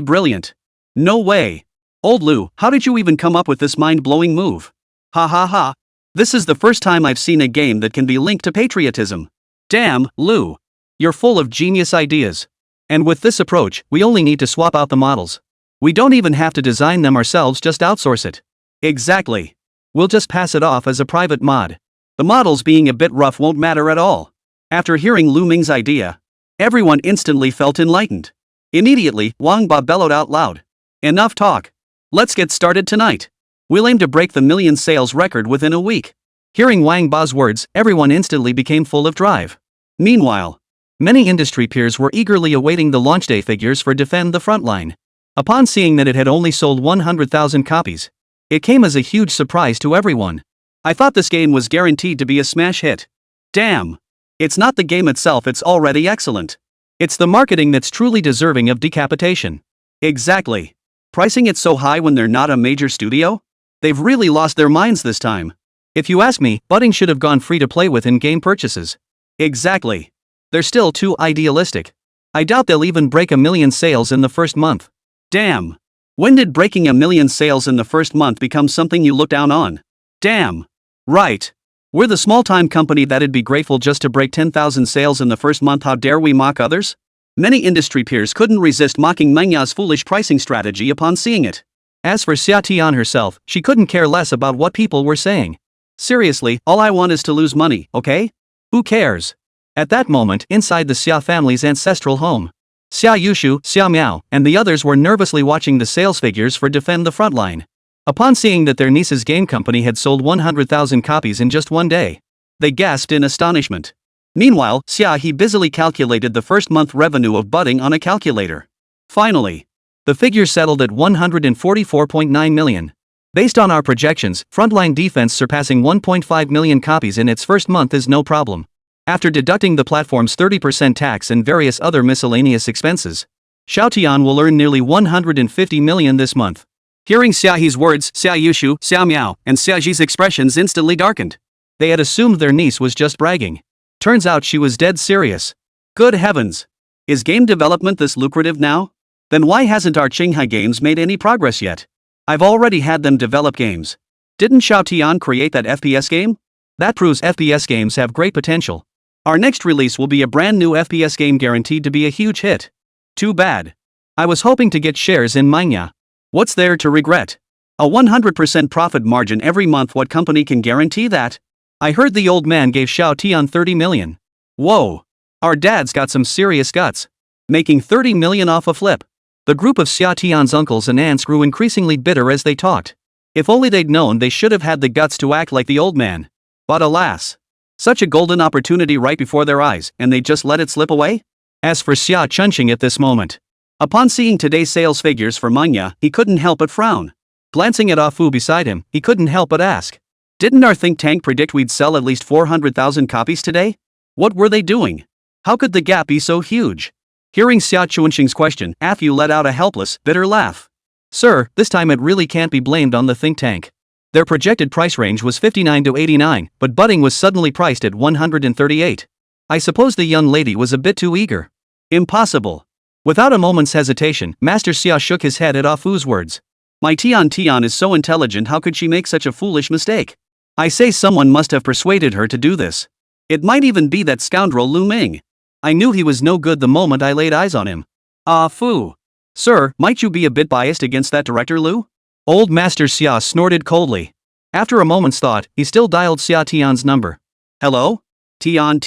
brilliant. No way. Old Lù, how did you even come up with this mind-blowing move? Ha ha ha. This is the first time I've seen a game that can be linked to patriotism. Damn, Lù. You're full of genius ideas. And with this approach, we only need to swap out the models. We don't even have to design them ourselves, just outsource it. Exactly. We'll just pass it off as a private mod. The models being a bit rough won't matter at all. After hearing Lù Ming's idea, everyone instantly felt enlightened. Immediately, Wang Ba bellowed out loud. Enough talk. Let's get started tonight. We'll aim to break the million sales record within a week. Hearing Wang Ba's words, everyone instantly became full of drive. Meanwhile, many industry peers were eagerly awaiting the launch day figures for Defend the Frontline. Upon seeing that it had only sold 100,000 copies, it came as a huge surprise to everyone. I thought this game was guaranteed to be a smash hit. Damn. It's not the game itself, it's already excellent. It's the marketing that's truly deserving of decapitation. Exactly. Pricing it so high when they're not a major studio? They've really lost their minds this time. If you ask me, Budding should have gone free to play with in-game purchases. Exactly. They're still too idealistic. I doubt they'll even break 1 million sales in the first month. Damn. When did breaking 1 million sales in the first month become something you look down on? Damn. Right. We're the small-time company that'd be grateful just to break 10,000 sales in the first month. How dare we mock others? Many industry peers couldn't resist mocking Manhwa's foolish pricing strategy upon seeing it. As for Xià Tiān herself, she couldn't care less about what people were saying. Seriously, all I want is to lose money, okay? Who cares? At that moment, inside the Sia family's ancestral home, Xia Yushu, Xia Miao, and the others were nervously watching the sales figures for Defend the Frontline. Upon seeing that their niece's game company had sold 100,000 copies in just one day, they gasped in astonishment. Meanwhile, Xia He busily calculated the first month revenue of Budding on a calculator. Finally, the figure settled at 144.9 million. Based on our projections, Frontline Defense surpassing 1.5 million copies in its first month is no problem. After deducting the platform's 30% tax and various other miscellaneous expenses, Xià Tiān will earn nearly 150 million this month. Hearing Xia He's words, Xia Yushu, Xia Miao, and Xia Ji's expressions instantly darkened. They had assumed their niece was just bragging. Turns out she was dead serious. Good heavens! Is game development this lucrative now? Then why hasn't our Qinghai Games made any progress yet? I've already had them develop games. Didn't Xià Tiān create that FPS game? That proves FPS games have great potential. Our next release will be a brand new FPS game guaranteed to be a huge hit. Too bad. I was hoping to get shares in Manhwa. What's there to regret? A 100% profit margin every month. What company can guarantee that? I heard the old man gave Xià Tiān 30 million. Whoa. Our dad's got some serious guts. Making 30 million off a flip. The group of Xià Tiān's uncles and aunts grew increasingly bitter as they talked. If only they'd known, they should have had the guts to act like the old man. But alas. Such a golden opportunity right before their eyes, and they just let it slip away? As for Xia Chunqing at this moment, upon seeing today's sales figures for Manhwa, he couldn't help but frown. Glancing at Ah Fu beside him, he couldn't help but ask. Didn't our think tank predict we'd sell at least 400,000 copies today? What were they doing? How could the gap be so huge? Hearing Xia Chunqing's question, Ah Fu let out a helpless, bitter laugh. Sir, this time it really can't be blamed on the think tank. Their projected price range was 59 to 89, but Budding was suddenly priced at 138. I suppose the young lady was a bit too eager. Impossible. Without a moment's hesitation, Master Sia shook his head at Ah Fu's words. My Tian is so intelligent, how could she make such a foolish mistake? I say someone must have persuaded her to do this. It might even be that scoundrel Lù Ming. I knew he was no good the moment I laid eyes on him. Ah Fu. Sir, might you be a bit biased against that director Lù? Old Master Sia snorted coldly. After a moment's thought, he still dialed Xià Tiān's number. Hello? Tian?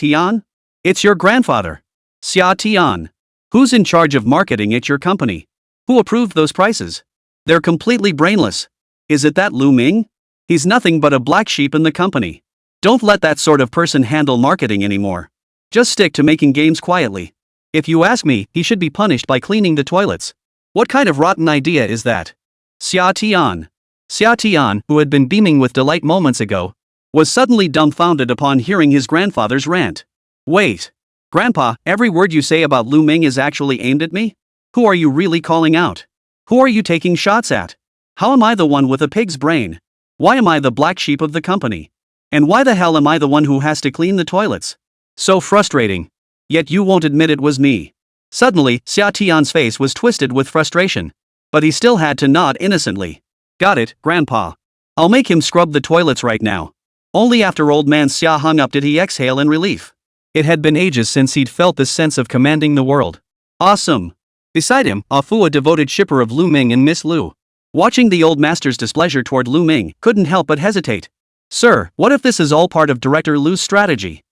It's your grandfather. Xià Tiān. Who's in charge of marketing at your company? Who approved those prices? They're completely brainless. Is it that Lù Ming? He's nothing but a black sheep in the company. Don't let that sort of person handle marketing anymore. Just stick to making games quietly. If you ask me, he should be punished by cleaning the toilets. What kind of rotten idea is that? Xià Tiān. Xià Tiān, who had been beaming with delight moments ago, was suddenly dumbfounded upon hearing his grandfather's rant. Wait. Grandpa, every word you say about Lù Ming is actually aimed at me? Who are you really calling out? Who are you taking shots at? How am I the one with a pig's brain? Why am I the black sheep of the company? And why the hell am I the one who has to clean the toilets? So frustrating. Yet you won't admit it was me. Suddenly, Xià Tiān's face was twisted with frustration. But he still had to nod innocently. Got it, Grandpa. I'll make him scrub the toilets right now. Only after old man Sia hung up did he exhale in relief. It had been ages since he'd felt this sense of commanding the world. Awesome. Beside him, Ah Fu, a devoted shipper of Lù Ming and Miss Lù, watching the old master's displeasure toward Lù Ming, couldn't help but hesitate. Sir, what if this is all part of Director Lu's strategy?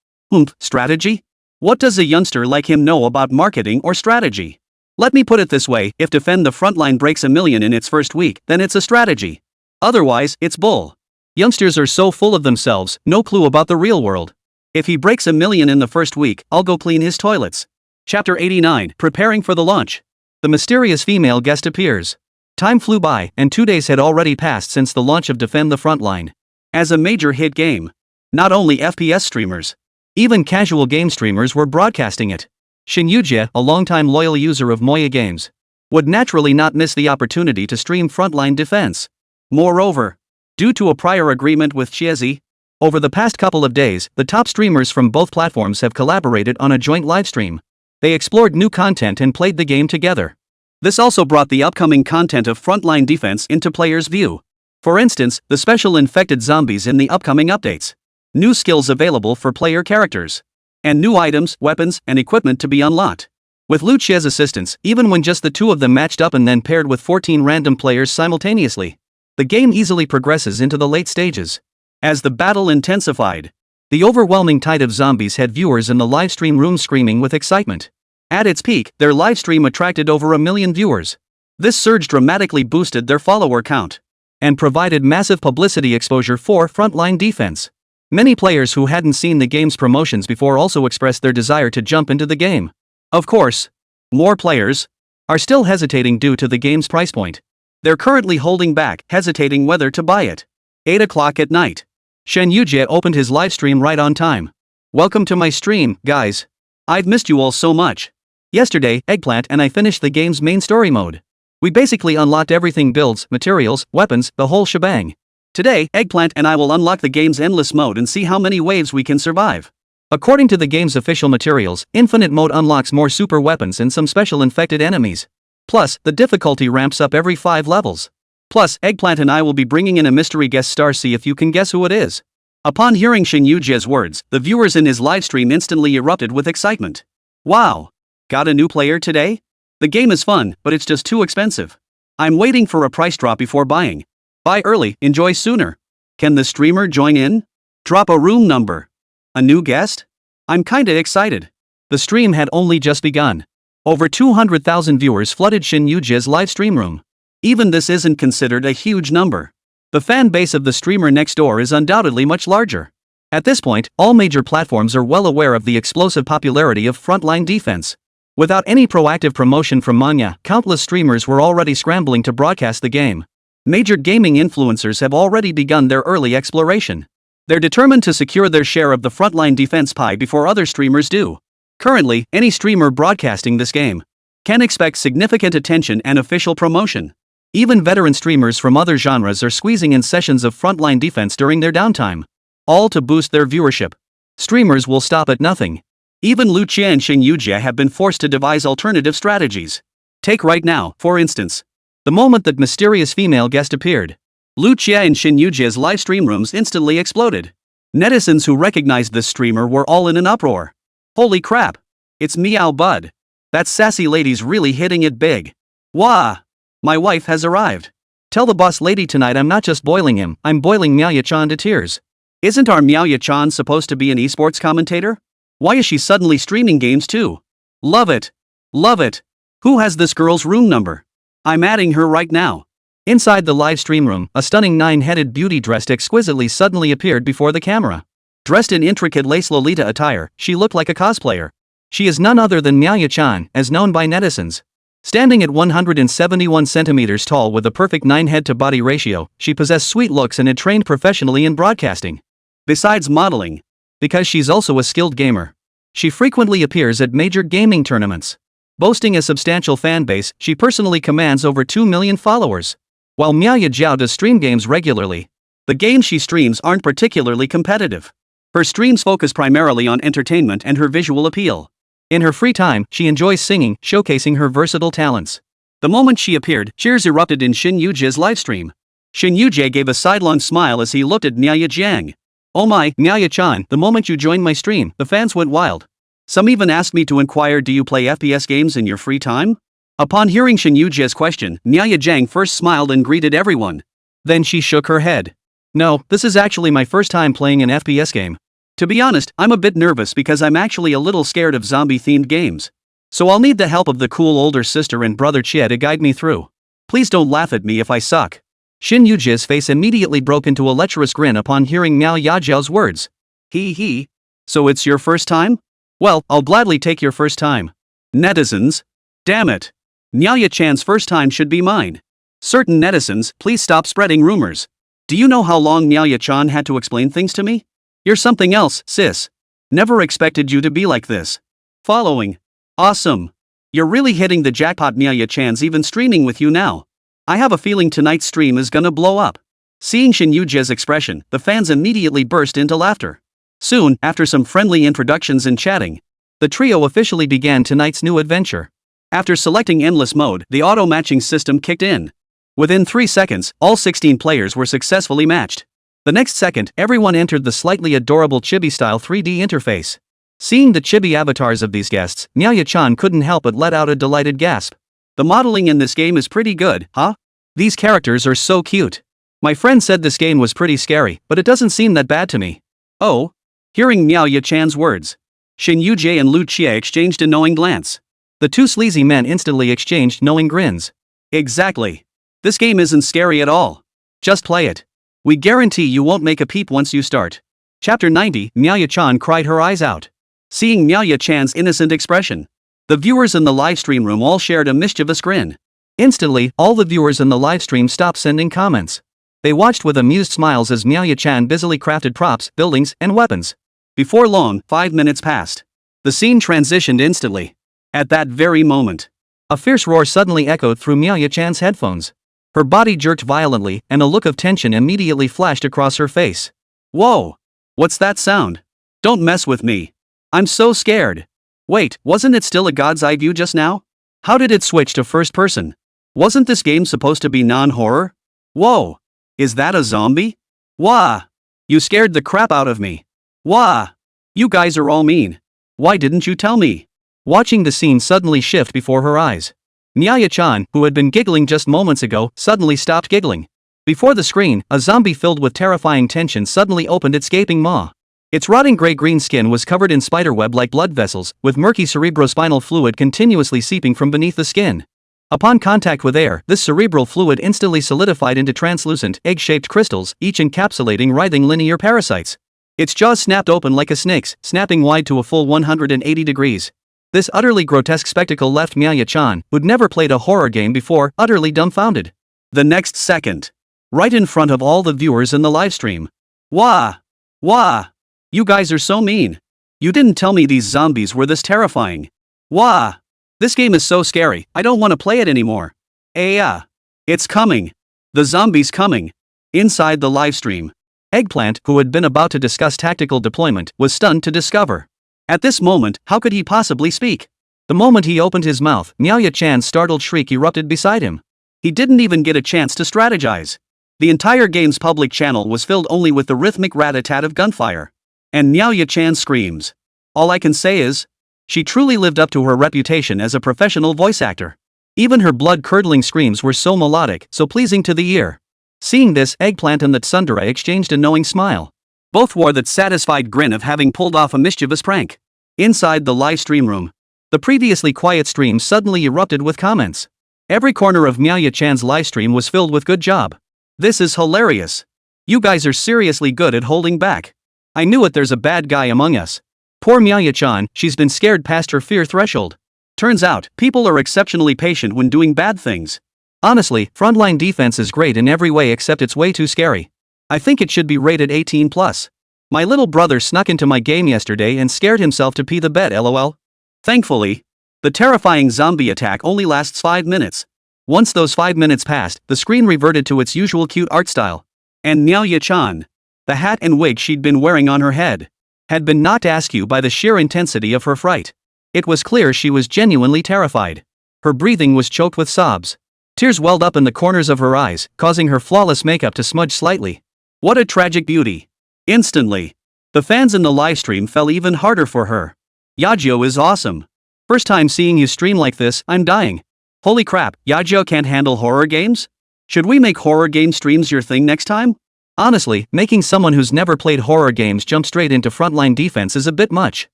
Strategy? What does a youngster like him know about marketing or strategy? Let me put it this way, if Defend the Frontline breaks 1 million in its first week, then it's a strategy. Otherwise, it's bull. Youngsters are so full of themselves, no clue about the real world. If he breaks 1 million in the first week, I'll go clean his toilets. Chapter 89, Preparing for the Launch. The mysterious female guest appears. Time flew by, and 2 days had already passed since the launch of Defend the Frontline. As a major hit game. Not only FPS streamers. Even casual game streamers were broadcasting it. Xià, a longtime loyal user of Moya Games, would naturally not miss the opportunity to stream Frontline Defense. Moreover, due to a prior agreement with Xiezi, over the past couple of days, the top streamers from both platforms have collaborated on a joint livestream. They explored new content and played the game together. This also brought the upcoming content of Frontline Defense into players' view. For instance, the special infected zombies in the upcoming updates. New skills available for player characters. And new items, weapons, and equipment to be unlocked. With Lù Chia's assistance, even when just the two of them matched up and then paired with 14 random players simultaneously, the game easily progresses into the late stages. As the battle intensified, the overwhelming tide of zombies had viewers in the livestream room screaming with excitement. At its peak, their livestream attracted over 1 million viewers. This surge dramatically boosted their follower count and provided massive publicity exposure for Frontline Defense. Many players who hadn't seen the game's promotions before also expressed their desire to jump into the game. Of course, more players are still hesitating due to the game's price point. They're currently holding back, hesitating whether to buy it. 8 o'clock at night. Xià opened his livestream right on time. Welcome to my stream, guys. I've missed you all so much. Yesterday, Eggplant and I finished the game's main story mode. We basically unlocked everything: builds, materials, weapons, the whole shebang. Today, Eggplant and I will unlock the game's endless mode and see how many waves we can survive. According to the game's official materials, Infinite mode unlocks more super weapons and some special infected enemies. Plus, the difficulty ramps up every 5 levels. Plus, Eggplant and I will be bringing in a mystery guest star. See if you can guess who it is. Upon hearing Xià's words, the viewers in his livestream instantly erupted with excitement. Wow! Got a new player today? The game is fun, but it's just too expensive. I'm waiting for a price drop before buying. Buy early, enjoy sooner. Can the streamer join in? Drop a room number. A new guest? I'm kinda excited. The stream had only just begun. Over 200,000 viewers flooded Xià's livestream room. Even this isn't considered a huge number. The fan base of the streamer next door is undoubtedly much larger. At this point, all major platforms are well aware of the explosive popularity of Frontline Defense. Without any proactive promotion from Manhwa, countless streamers were already scrambling to broadcast the game. Major gaming influencers have already begun their early exploration. They're determined to secure their share of the Frontline Defense pie before other streamers do. Currently, any streamer broadcasting this game can expect significant attention and official promotion. Even veteran streamers from other genres are squeezing in sessions of Frontline Defense during their downtime. All to boost their viewership. Streamers will stop at nothing. Even Lù Jie and Xing Yujie have been forced to devise alternative strategies. Take right now, for instance. The moment that mysterious female guest appeared, Lù Jie and Xing Yujie's live stream rooms instantly exploded. Netizens who recognized this streamer were all in an uproar. Holy crap! It's Meow Bud. That sassy lady's really hitting it big. Wah! My wife has arrived. Tell the boss lady tonight I'm not just boiling him, I'm boiling Miao-Ya-chan to tears. Isn't our Miao-Ya-chan supposed to be an esports commentator? Why is she suddenly streaming games too? Love it! Love it! Who has this girl's room number? I'm adding her right now. Inside the live stream room, a stunning 9-headed beauty dressed exquisitely suddenly appeared before the camera. Dressed in intricate lace Lolita attire, she looked like a cosplayer. She is none other than Miao-Ya-chan, as known by netizens. Standing at 171 centimeters tall with a perfect 9 head-to-body ratio, she possessed sweet looks and had trained professionally in broadcasting. Besides modeling, because she's also a skilled gamer, she frequently appears at major gaming tournaments. Boasting a substantial fan base, she personally commands over 2 million followers. While Miao-Ya Jiao does stream games regularly, the games she streams aren't particularly competitive. Her streams focus primarily on entertainment and her visual appeal. In her free time, she enjoys singing, showcasing her versatile talents. The moment she appeared, cheers erupted in Xing Yujie's livestream. Xing Yujie gave a sidelong smile as he looked at Miao-Ya Jiang. Oh my, Miao-Ya-chan, the moment you joined my stream, the fans went wild. Some even asked me to inquire, do you play FPS games in your free time? Upon hearing Xing Yujie's question, Miao-Ya Jiang first smiled and greeted everyone. Then she shook her head. No, this is actually my first time playing an FPS game. To be honest, I'm a bit nervous because I'm actually a little scared of zombie-themed games. So I'll need the help of the cool older sister and brother Chia to guide me through. Please don't laugh at me if I suck. Xing Yujie's face immediately broke into a lecherous grin upon hearing Miao-Ya Jiao's words. He. So it's your first time? Well, I'll gladly take your first time. Netizens. Damn it. Miao-Ya Chan's first time should be mine. Certain netizens, please stop spreading rumors. Do you know how long Miao-Ya Chan had to explain things to me? You're something else, sis. Never expected you to be like this. Following. Awesome. You're really hitting the jackpot. Miao-Ya Chan's even streaming with you now. I have a feeling tonight's stream is gonna blow up. Seeing Xing Yujie's expression, the fans immediately burst into laughter. Soon, after some friendly introductions and chatting, the trio officially began tonight's new adventure. After selecting endless mode, the auto-matching system kicked in. Within 3 seconds, all 16 players were successfully matched. The next second, everyone entered the slightly adorable chibi-style 3D interface. Seeing the chibi avatars of these guests, Miao-Ya Chan couldn't help but let out a delighted gasp. The modeling in this game is pretty good, huh? These characters are so cute. My friend said this game was pretty scary, but it doesn't seem that bad to me. Oh? Hearing Miao-Ya Chan's words, Xing Yujie and Lù Jie exchanged a knowing glance. The two sleazy men instantly exchanged knowing grins. Exactly. This game isn't scary at all. Just play it. We guarantee you won't make a peep once you start. Chapter 90, Miao-Ya Chan cried her eyes out. Seeing Miao-Ya Chan's innocent expression, the viewers in the live stream room all shared a mischievous grin. Instantly, all the viewers in the live stream stopped sending comments. They watched with amused smiles as Miao-Ya Chan busily crafted props, buildings, and weapons. Before long, 5 minutes passed. The scene transitioned instantly. At that very moment, a fierce roar suddenly echoed through Miao-Ya Chan's headphones. Her body jerked violently, and a look of tension immediately flashed across her face. Whoa! What's that sound? Don't mess with me. I'm so scared. Wait, wasn't it still a god's eye view just now? How did it switch to first person? Wasn't this game supposed to be non-horror? Whoa! Is that a zombie? Wah! You scared the crap out of me. Wah! You guys are all mean. Why didn't you tell me? Watching the scene suddenly shift before her eyes, Miao-Ya Chan, who had been giggling just moments ago, suddenly stopped giggling. Before the screen, a zombie filled with terrifying tension suddenly opened its gaping maw. Its rotting gray-green skin was covered in spiderweb-like blood vessels, with murky cerebrospinal fluid continuously seeping from beneath the skin. Upon contact with air, this cerebral fluid instantly solidified into translucent, egg-shaped crystals, each encapsulating writhing linear parasites. Its jaws snapped open like a snake's, snapping wide to a full 180 degrees. This utterly grotesque spectacle left Miao-Ya Chan, who'd never played a horror game before, utterly dumbfounded. The next second, right in front of all the viewers in the livestream. Wah! Wah! You guys are so mean. You didn't tell me these zombies were this terrifying. Wah! This game is so scary, I don't want to play it anymore. It's coming. The zombie's coming. Inside the livestream, Eggplant, who had been about to discuss tactical deployment, was stunned to discover At this moment, how could he possibly speak? The moment he opened his mouth, Xià Tiān's startled shriek erupted beside him. He didn't even get a chance to strategize. The entire game's public channel was filled only with the rhythmic rat-a-tat of gunfire. And Xià Tiān's screams. All I can say is, she truly lived up to her reputation as a professional voice actor. Even her blood-curdling screams were so melodic, so pleasing to the ear. Seeing this, Eggplant and the tsundere exchanged a knowing smile. Both wore that satisfied grin of having pulled off a mischievous prank. Inside the live stream room, the previously quiet stream suddenly erupted with comments. Every corner of Xià Tiān's livestream was filled with "good job. This is hilarious. You guys are seriously good at holding back. I knew it, there's a bad guy among us. Poor Xià Tiān, she's been scared past her fear threshold. Turns out, people are exceptionally patient when doing bad things. Honestly, frontline defense is great in every way except it's way too scary. I think it should be rated 18+. My little brother snuck into my game yesterday and scared himself to pee the bed, lol. Thankfully, the terrifying zombie attack only lasts 5 minutes. Once those 5 minutes passed, the screen reverted to its usual cute art style. And Xià Tiān, the hat and wig she'd been wearing on her head, had been knocked askew by the sheer intensity of her fright. It was clear she was genuinely terrified. Her breathing was choked with sobs. Tears welled up in the corners of her eyes, causing her flawless makeup to smudge slightly. What a tragic beauty. Instantly, the fans in the livestream fell even harder for her. Yagio is awesome. First time seeing you stream like this, I'm dying. Holy crap, Yagio can't handle horror games? Should we make horror game streams your thing next time? Honestly, making someone who's never played horror games jump straight into frontline defense is a bit much.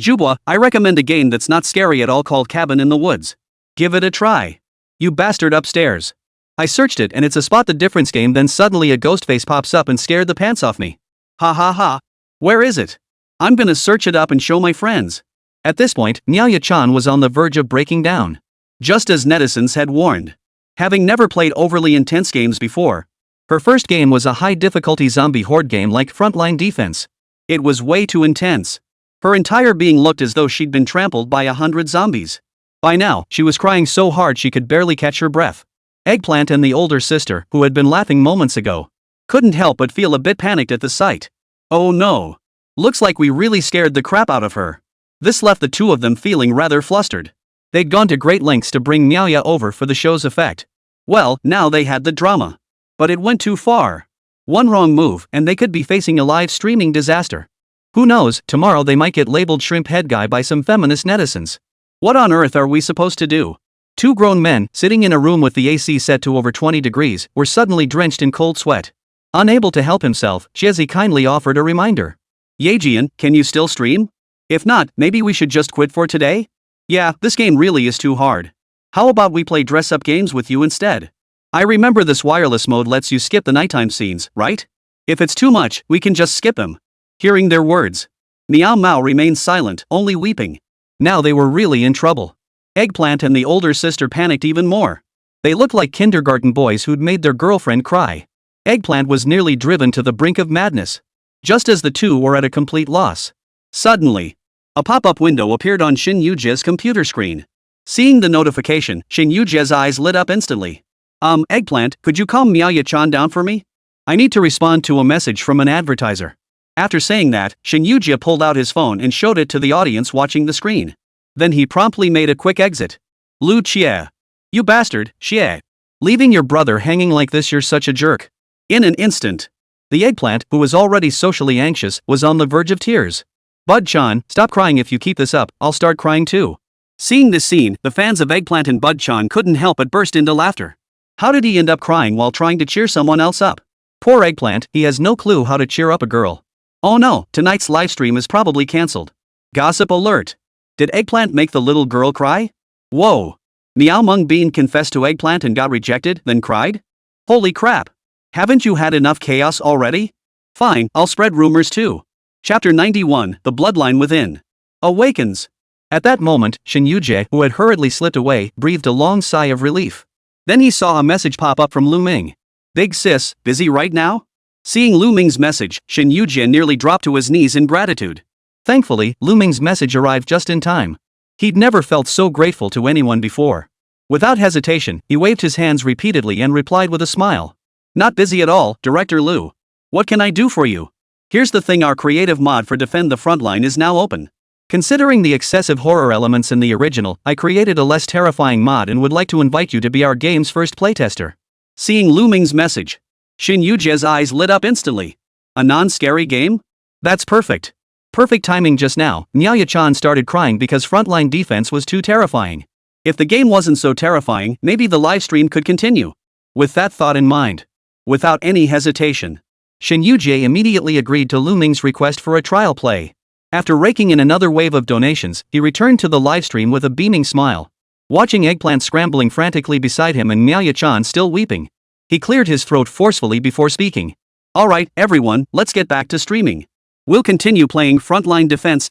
Jubwa, I recommend a game that's not scary at all called Cabin in the Woods. Give it a try. You bastard upstairs. I searched it and it's a spot the difference game, then suddenly a ghost face pops up and scared the pants off me. Ha ha ha. Where is it? I'm gonna search it up and show my friends. At this point, Xià Tiān was on the verge of breaking down. Just as netizens had warned. Having never played overly intense games before, her first game was a high-difficulty zombie horde game like Frontline Defense. It was way too intense. Her entire being looked as though she'd been trampled by 100 zombies. By now, she was crying so hard she could barely catch her breath. Eggplant and the older sister, who had been laughing moments ago, couldn't help but feel a bit panicked at the sight. Oh no. Looks like we really scared the crap out of her. This left the two of them feeling rather flustered. They'd gone to great lengths to bring Xià over for the show's effect. Well, now they had the drama. But it went too far. One wrong move and they could be facing a live streaming disaster. Who knows, tomorrow they might get labeled shrimp head guy by some feminist netizens. What on earth are we supposed to do? Two grown men, sitting in a room with the AC set to over 20 degrees, were suddenly drenched in cold sweat. Unable to help himself, Xiezi kindly offered a reminder. Yajian, can you still stream? If not, maybe we should just quit for today? Yeah, this game really is too hard. How about we play dress-up games with you instead? I remember this wireless mode lets you skip the nighttime scenes, right? If it's too much, we can just skip them. Hearing their words, Miao Mao remained silent, only weeping. Now they were really in trouble. Eggplant and the older sister panicked even more. They looked like kindergarten boys who'd made their girlfriend cry. Eggplant was nearly driven to the brink of madness. Just as the two were at a complete loss, suddenly, a pop-up window appeared on Xin Yujie's computer screen. Seeing the notification, Xin Yujie's eyes lit up instantly. Eggplant, could you calm Xià Tiān down for me? I need to respond to a message from an advertiser. After saying that, Xin Yujie pulled out his phone and showed it to the audience watching the screen. Then he promptly made a quick exit. Lu Chia. You bastard, Xie. Leaving your brother hanging like this, you're such a jerk. In an instant, the Eggplant, who was already socially anxious, was on the verge of tears. Bud-chan, stop crying. If you keep this up, I'll start crying too. Seeing this scene, the fans of Eggplant and Bud-chan couldn't help but burst into laughter. How did he end up crying while trying to cheer someone else up? Poor Eggplant, he has no clue how to cheer up a girl. Oh no, tonight's livestream is probably cancelled. Gossip alert. Did Eggplant make the little girl cry? Whoa. Miao Meng Bean confessed to Eggplant and got rejected, then cried? Holy crap. Haven't you had enough chaos already? Fine, I'll spread rumors too. Chapter 91, The Bloodline Within. Awakens. At that moment, Xin Yujie, who had hurriedly slipped away, breathed a long sigh of relief. Then he saw a message pop up from Lù Ming. Big sis, busy right now? Seeing Lù Ming's message, Xin Yujie nearly dropped to his knees in gratitude. Thankfully, Lù Ming's message arrived just in time. He'd never felt so grateful to anyone before. Without hesitation, he waved his hands repeatedly and replied with a smile. Not busy at all, Director Lù. What can I do for you? Here's the thing, our creative mod for Defend the Frontline is now open. Considering the excessive horror elements in the original, I created a less terrifying mod and would like to invite you to be our game's first playtester. Seeing Lù Ming's message, Shin Yujie's eyes lit up instantly. A non-scary game? That's perfect. Perfect timing just now. Nya-chan started crying because frontline defense was too terrifying. If the game wasn't so terrifying, maybe the livestream could continue. With that thought in mind, without any hesitation, Shin Yujie immediately agreed to Lù Ming's request for a trial play. After raking in another wave of donations, he returned to the livestream with a beaming smile. Watching Eggplant scrambling frantically beside him and Nya-chan still weeping, he cleared his throat forcefully before speaking. Alright, everyone, let's get back to streaming. We'll continue playing Frontline Defense.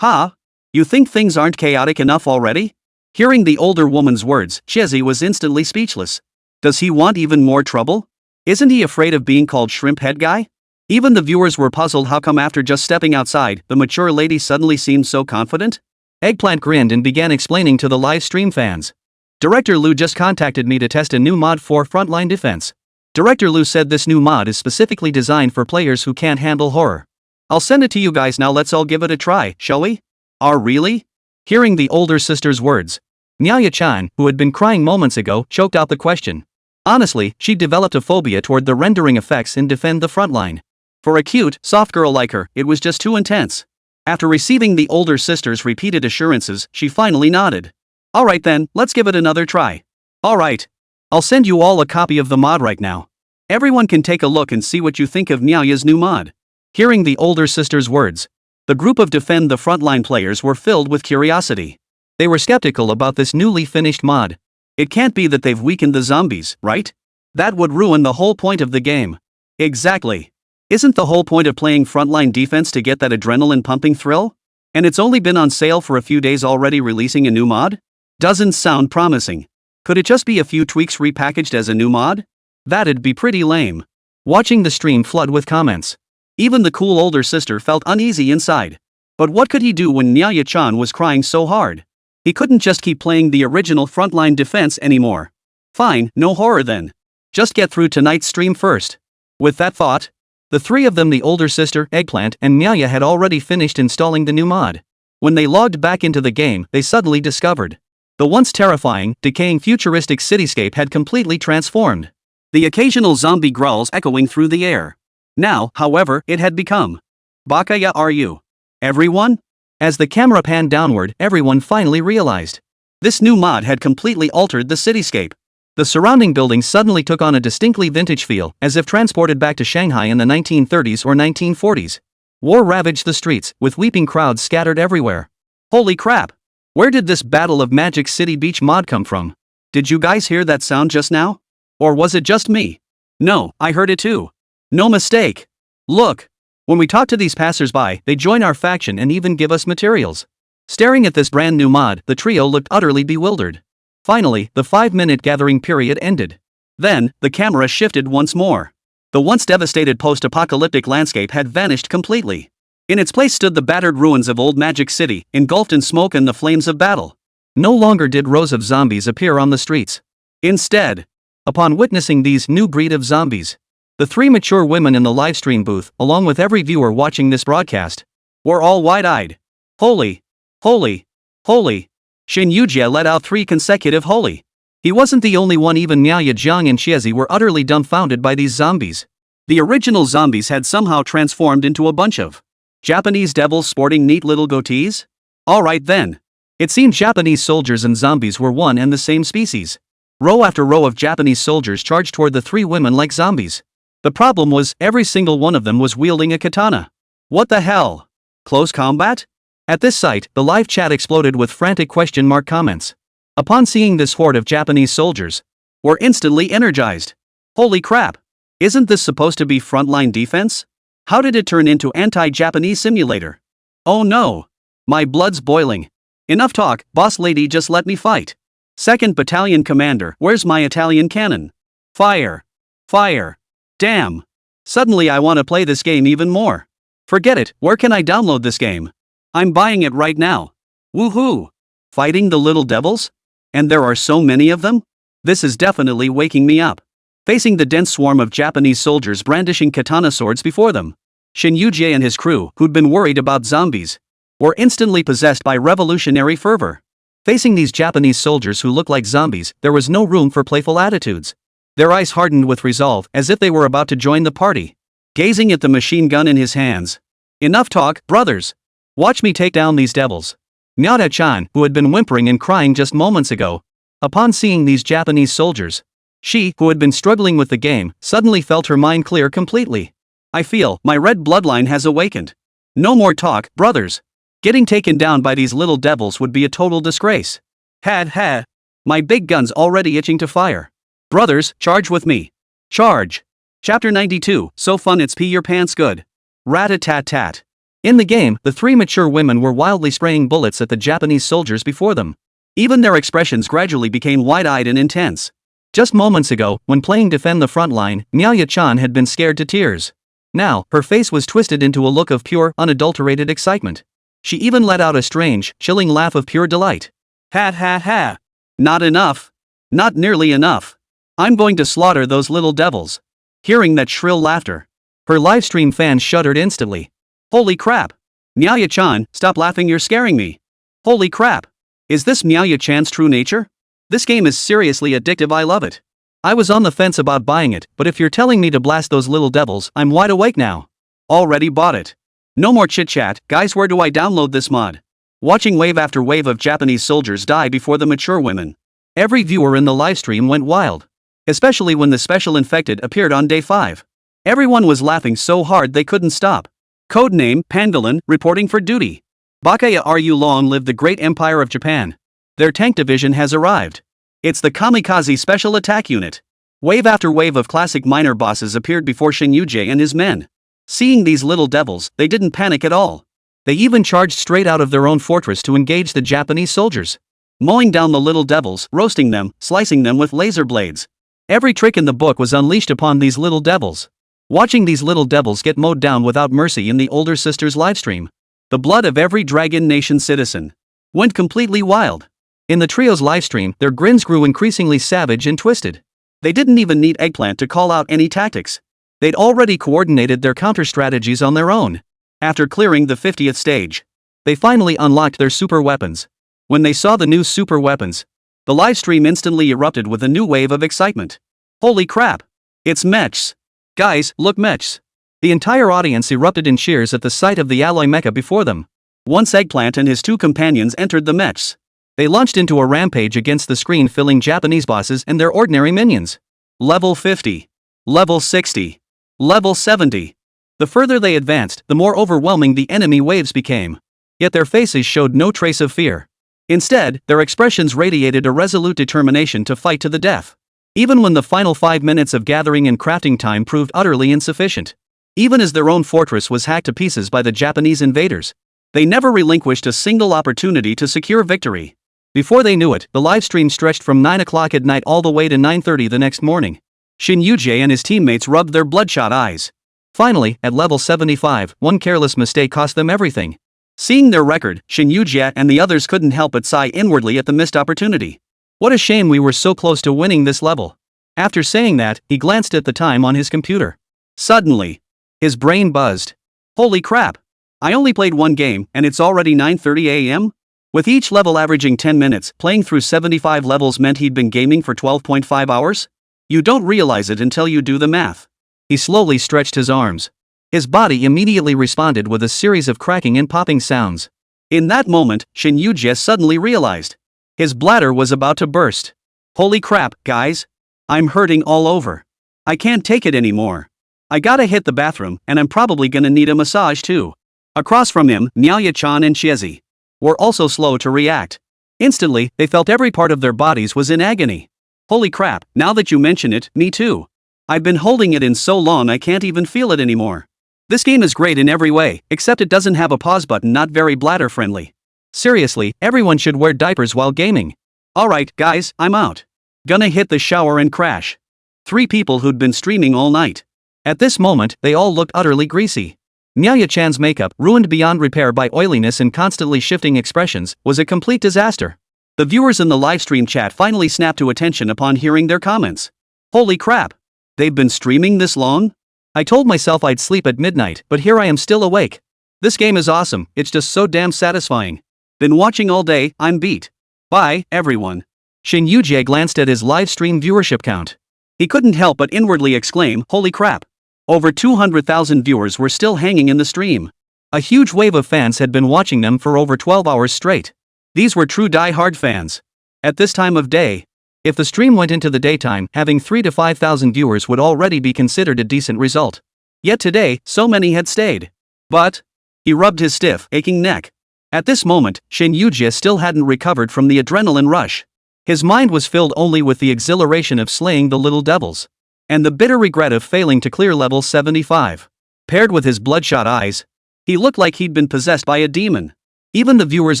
Ha? You think things aren't chaotic enough already? Hearing the older woman's words, Chezi was instantly speechless. Does he want even more trouble? Isn't he afraid of being called Shrimp Head Guy? Even the viewers were puzzled how come after just stepping outside, the mature lady suddenly seemed so confident? Eggplant grinned and began explaining to the live stream fans. Director Lù just contacted me to test a new mod for Frontline Defense. Director Lù said this new mod is specifically designed for players who can't handle horror. I'll send it to you guys now, let's all give it a try, shall we? Really? Hearing the older sister's words, Nya-chan, who had been crying moments ago, choked out the question. Honestly, she developed a phobia toward the rendering effects in Defend the Frontline. For a cute, soft girl like her, it was just too intense. After receiving the older sister's repeated assurances, she finally nodded. Alright then, let's give it another try. Alright. I'll send you all a copy of the mod right now. Everyone can take a look and see what you think of Nyaya's new mod. Hearing the older sister's words, the group of Defend the Frontline players were filled with curiosity. They were skeptical about this newly finished mod. It can't be that they've weakened the zombies, right? That would ruin the whole point of the game. Exactly. Isn't the whole point of playing Frontline Defense to get that adrenaline-pumping thrill? And it's only been on sale for a few days already releasing a new mod? Doesn't sound promising. Could it just be a few tweaks repackaged as a new mod? That'd be pretty lame. Watching the stream flood with comments, even the cool older sister felt uneasy inside. But what could he do when Nya-chan was crying so hard? He couldn't just keep playing the original Frontline Defense anymore. Fine, no horror then. Just get through tonight's stream first. With that thought, the three of them, the older sister, Eggplant, and Nyaya, had already finished installing the new mod. When they logged back into the game, they suddenly discovered the once terrifying, decaying futuristic cityscape had completely transformed. The occasional zombie growls echoing through the air. Now, however, it had become Bakaya, are you? Everyone? As the camera panned downward, everyone finally realized this new mod had completely altered the cityscape. The surrounding buildings suddenly took on a distinctly vintage feel, as if transported back to Shanghai in the 1930s or 1940s. War ravaged the streets, with weeping crowds scattered everywhere. Holy crap! Where did this Battle of Magic City Beach mod come from? Did you guys hear that sound just now? Or was it just me? No, I heard it too. No mistake. Look. When we talk to these passers-by, they join our faction and even give us materials. Staring at this brand new mod, the trio looked utterly bewildered. Finally, the 5-minute gathering period ended. Then, the camera shifted once more. The once devastated post-apocalyptic landscape had vanished completely. In its place stood the battered ruins of old Magic City, engulfed in smoke and the flames of battle. No longer did rows of zombies appear on the streets. Instead, upon witnessing these new breed of zombies, the three mature women in the livestream booth, along with every viewer watching this broadcast, were all wide-eyed. Holy! Holy! Holy! Shin Yujie let out 3 consecutive holy. He wasn't the only one, even Miao Jiang and Chiezi were utterly dumbfounded by these zombies. The original zombies had somehow transformed into a bunch of Japanese devils sporting neat little goatees? Alright then. It seemed Japanese soldiers and zombies were one and the same species. Row after row of Japanese soldiers charged toward the three women like zombies. The problem was, every single one of them was wielding a katana. What the hell? Close combat? At this sight, the live chat exploded with frantic question mark comments. Upon seeing this horde of Japanese soldiers, were instantly energized. Holy crap! Isn't this supposed to be frontline defense? How did it turn into anti-Japanese simulator? Oh no! My blood's boiling. Enough talk, boss lady, just let me fight. 2nd Battalion Commander, where's my Italian cannon? Fire! Fire! Damn! Suddenly I want to play this game even more. Forget it, where can I download this game? I'm buying it right now. Woohoo! Fighting the little devils? And there are so many of them? This is definitely waking me up. Facing the dense swarm of Japanese soldiers brandishing katana swords before them, Shin Yujie and his crew, who'd been worried about zombies, were instantly possessed by revolutionary fervor. Facing these Japanese soldiers who looked like zombies, there was no room for playful attitudes. Their eyes hardened with resolve, as if they were about to join the party. Gazing at the machine gun in his hands. Enough talk, brothers. Watch me take down these devils. Xià Tiān, who had been whimpering and crying just moments ago, upon seeing these Japanese soldiers. She, who had been struggling with the game, suddenly felt her mind clear completely. I feel my red bloodline has awakened. No more talk, brothers. Getting taken down by these little devils would be a total disgrace. Ha. My big gun's already itching to fire. Brothers, charge with me. Charge. Chapter 92, so fun it's pee your pants good. Rat-a-tat-tat. In the game, the three mature women were wildly spraying bullets at the Japanese soldiers before them. Even their expressions gradually became wide-eyed and intense. Just moments ago, when playing Defend the Front Line, Xià Tiān had been scared to tears. Now, her face was twisted into a look of pure, unadulterated excitement. She even let out a strange, chilling laugh of pure delight. Ha. Not enough. Not nearly enough. I'm going to slaughter those little devils. Hearing that shrill laughter, her livestream fans shuddered instantly. Holy crap. Xià Tiān, stop laughing, you're scaring me. Holy crap. Is this Xià Tiān's true nature? This game is seriously addictive, I love it. I was on the fence about buying it, but if you're telling me to blast those little devils, I'm wide awake now. Already bought it. No more chit chat, guys, where do I download this mod? Watching wave after wave of Japanese soldiers die before the mature women. Every viewer in the livestream went wild. Especially when the special infected appeared on day 5. Everyone was laughing so hard they couldn't stop. Codename, Pangolin, reporting for duty. Bagua, long live the great empire of Japan. Their tank division has arrived. It's the Kamikaze Special Attack Unit. Wave after wave of classic minor bosses appeared before Xinyuji and his men. Seeing these little devils, they didn't panic at all. They even charged straight out of their own fortress to engage the Japanese soldiers. Mowing down the little devils, roasting them, slicing them with laser blades. Every trick in the book was unleashed upon these little devils. Watching these little devils get mowed down without mercy in the older sister's livestream. The blood of every Dragon Nation citizen went completely wild. In the trio's livestream, their grins grew increasingly savage and twisted. They didn't even need Eggplant to call out any tactics. They'd already coordinated their counter-strategies on their own. After clearing the 50th stage, they finally unlocked their super weapons. When they saw the new super weapons, the livestream instantly erupted with a new wave of excitement. Holy crap! It's mechs! Guys, look, mechs! The entire audience erupted in cheers at the sight of the alloy mecha before them. Once Eggplant and his two companions entered the mechs, they launched into a rampage against the screen-filling Japanese bosses and their ordinary minions. Level 50. Level 60. Level 70. The further they advanced, the more overwhelming the enemy waves became. Yet their faces showed no trace of fear. Instead, their expressions radiated a resolute determination to fight to the death. Even when the final 5 minutes of gathering and crafting time proved utterly insufficient. Even as their own fortress was hacked to pieces by the Japanese invaders, they never relinquished a single opportunity to secure victory. Before they knew it, the livestream stretched from 9 o'clock at night all the way to 9:30 the next morning. Xinyuji and his teammates rubbed their bloodshot eyes. Finally, at level 75, one careless mistake cost them everything. Seeing their record, Xinyuji and the others couldn't help but sigh inwardly at the missed opportunity. What a shame we were so close to winning this level. After saying that, he glanced at the time on his computer. Suddenly, his brain buzzed. Holy crap! I only played one game, and it's already 9:30 a.m.? With each level averaging 10 minutes, playing through 75 levels meant he'd been gaming for 12.5 hours? You don't realize it until you do the math. He slowly stretched his arms. His body immediately responded with a series of cracking and popping sounds. In that moment, Xinyuji suddenly realized. His bladder was about to burst. Holy crap, guys! I'm hurting all over. I can't take it anymore. I gotta hit the bathroom, and I'm probably gonna need a massage too. Across from him, Xià-Tiān and Xiezi were also slow to react. Instantly, they felt every part of their bodies was in agony. Holy crap, now that you mention it, me too. I've been holding it in so long I can't even feel it anymore. This game is great in every way, except it doesn't have a pause button, not very bladder friendly. Seriously, everyone should wear diapers while gaming. Alright, guys, I'm out. Gonna hit the shower and crash. 3 people who'd been streaming all night. At this moment, they all looked utterly greasy. Xià-Tiān's makeup, ruined beyond repair by oiliness and constantly shifting expressions, was a complete disaster. The viewers in the livestream chat finally snapped to attention upon hearing their comments. Holy crap! They've been streaming this long? I told myself I'd sleep at midnight, but here I am still awake. This game is awesome, it's just so damn satisfying. Been watching all day, I'm beat. Bye, everyone. Shin Yujie glanced at his live stream viewership count. He couldn't help but inwardly exclaim, holy crap. Over 200,000 viewers were still hanging in the stream. A huge wave of fans had been watching them for over 12 hours straight. These were true die-hard fans. At this time of day, if the stream went into the daytime, having 3,000 to 5,000 viewers would already be considered a decent result. Yet today, so many had stayed. But he rubbed his stiff, aching neck. At this moment, Shin Yujie still hadn't recovered from the adrenaline rush. His mind was filled only with the exhilaration of slaying the little devils, and the bitter regret of failing to clear level 75. Paired with his bloodshot eyes, he looked like he'd been possessed by a demon. Even the viewers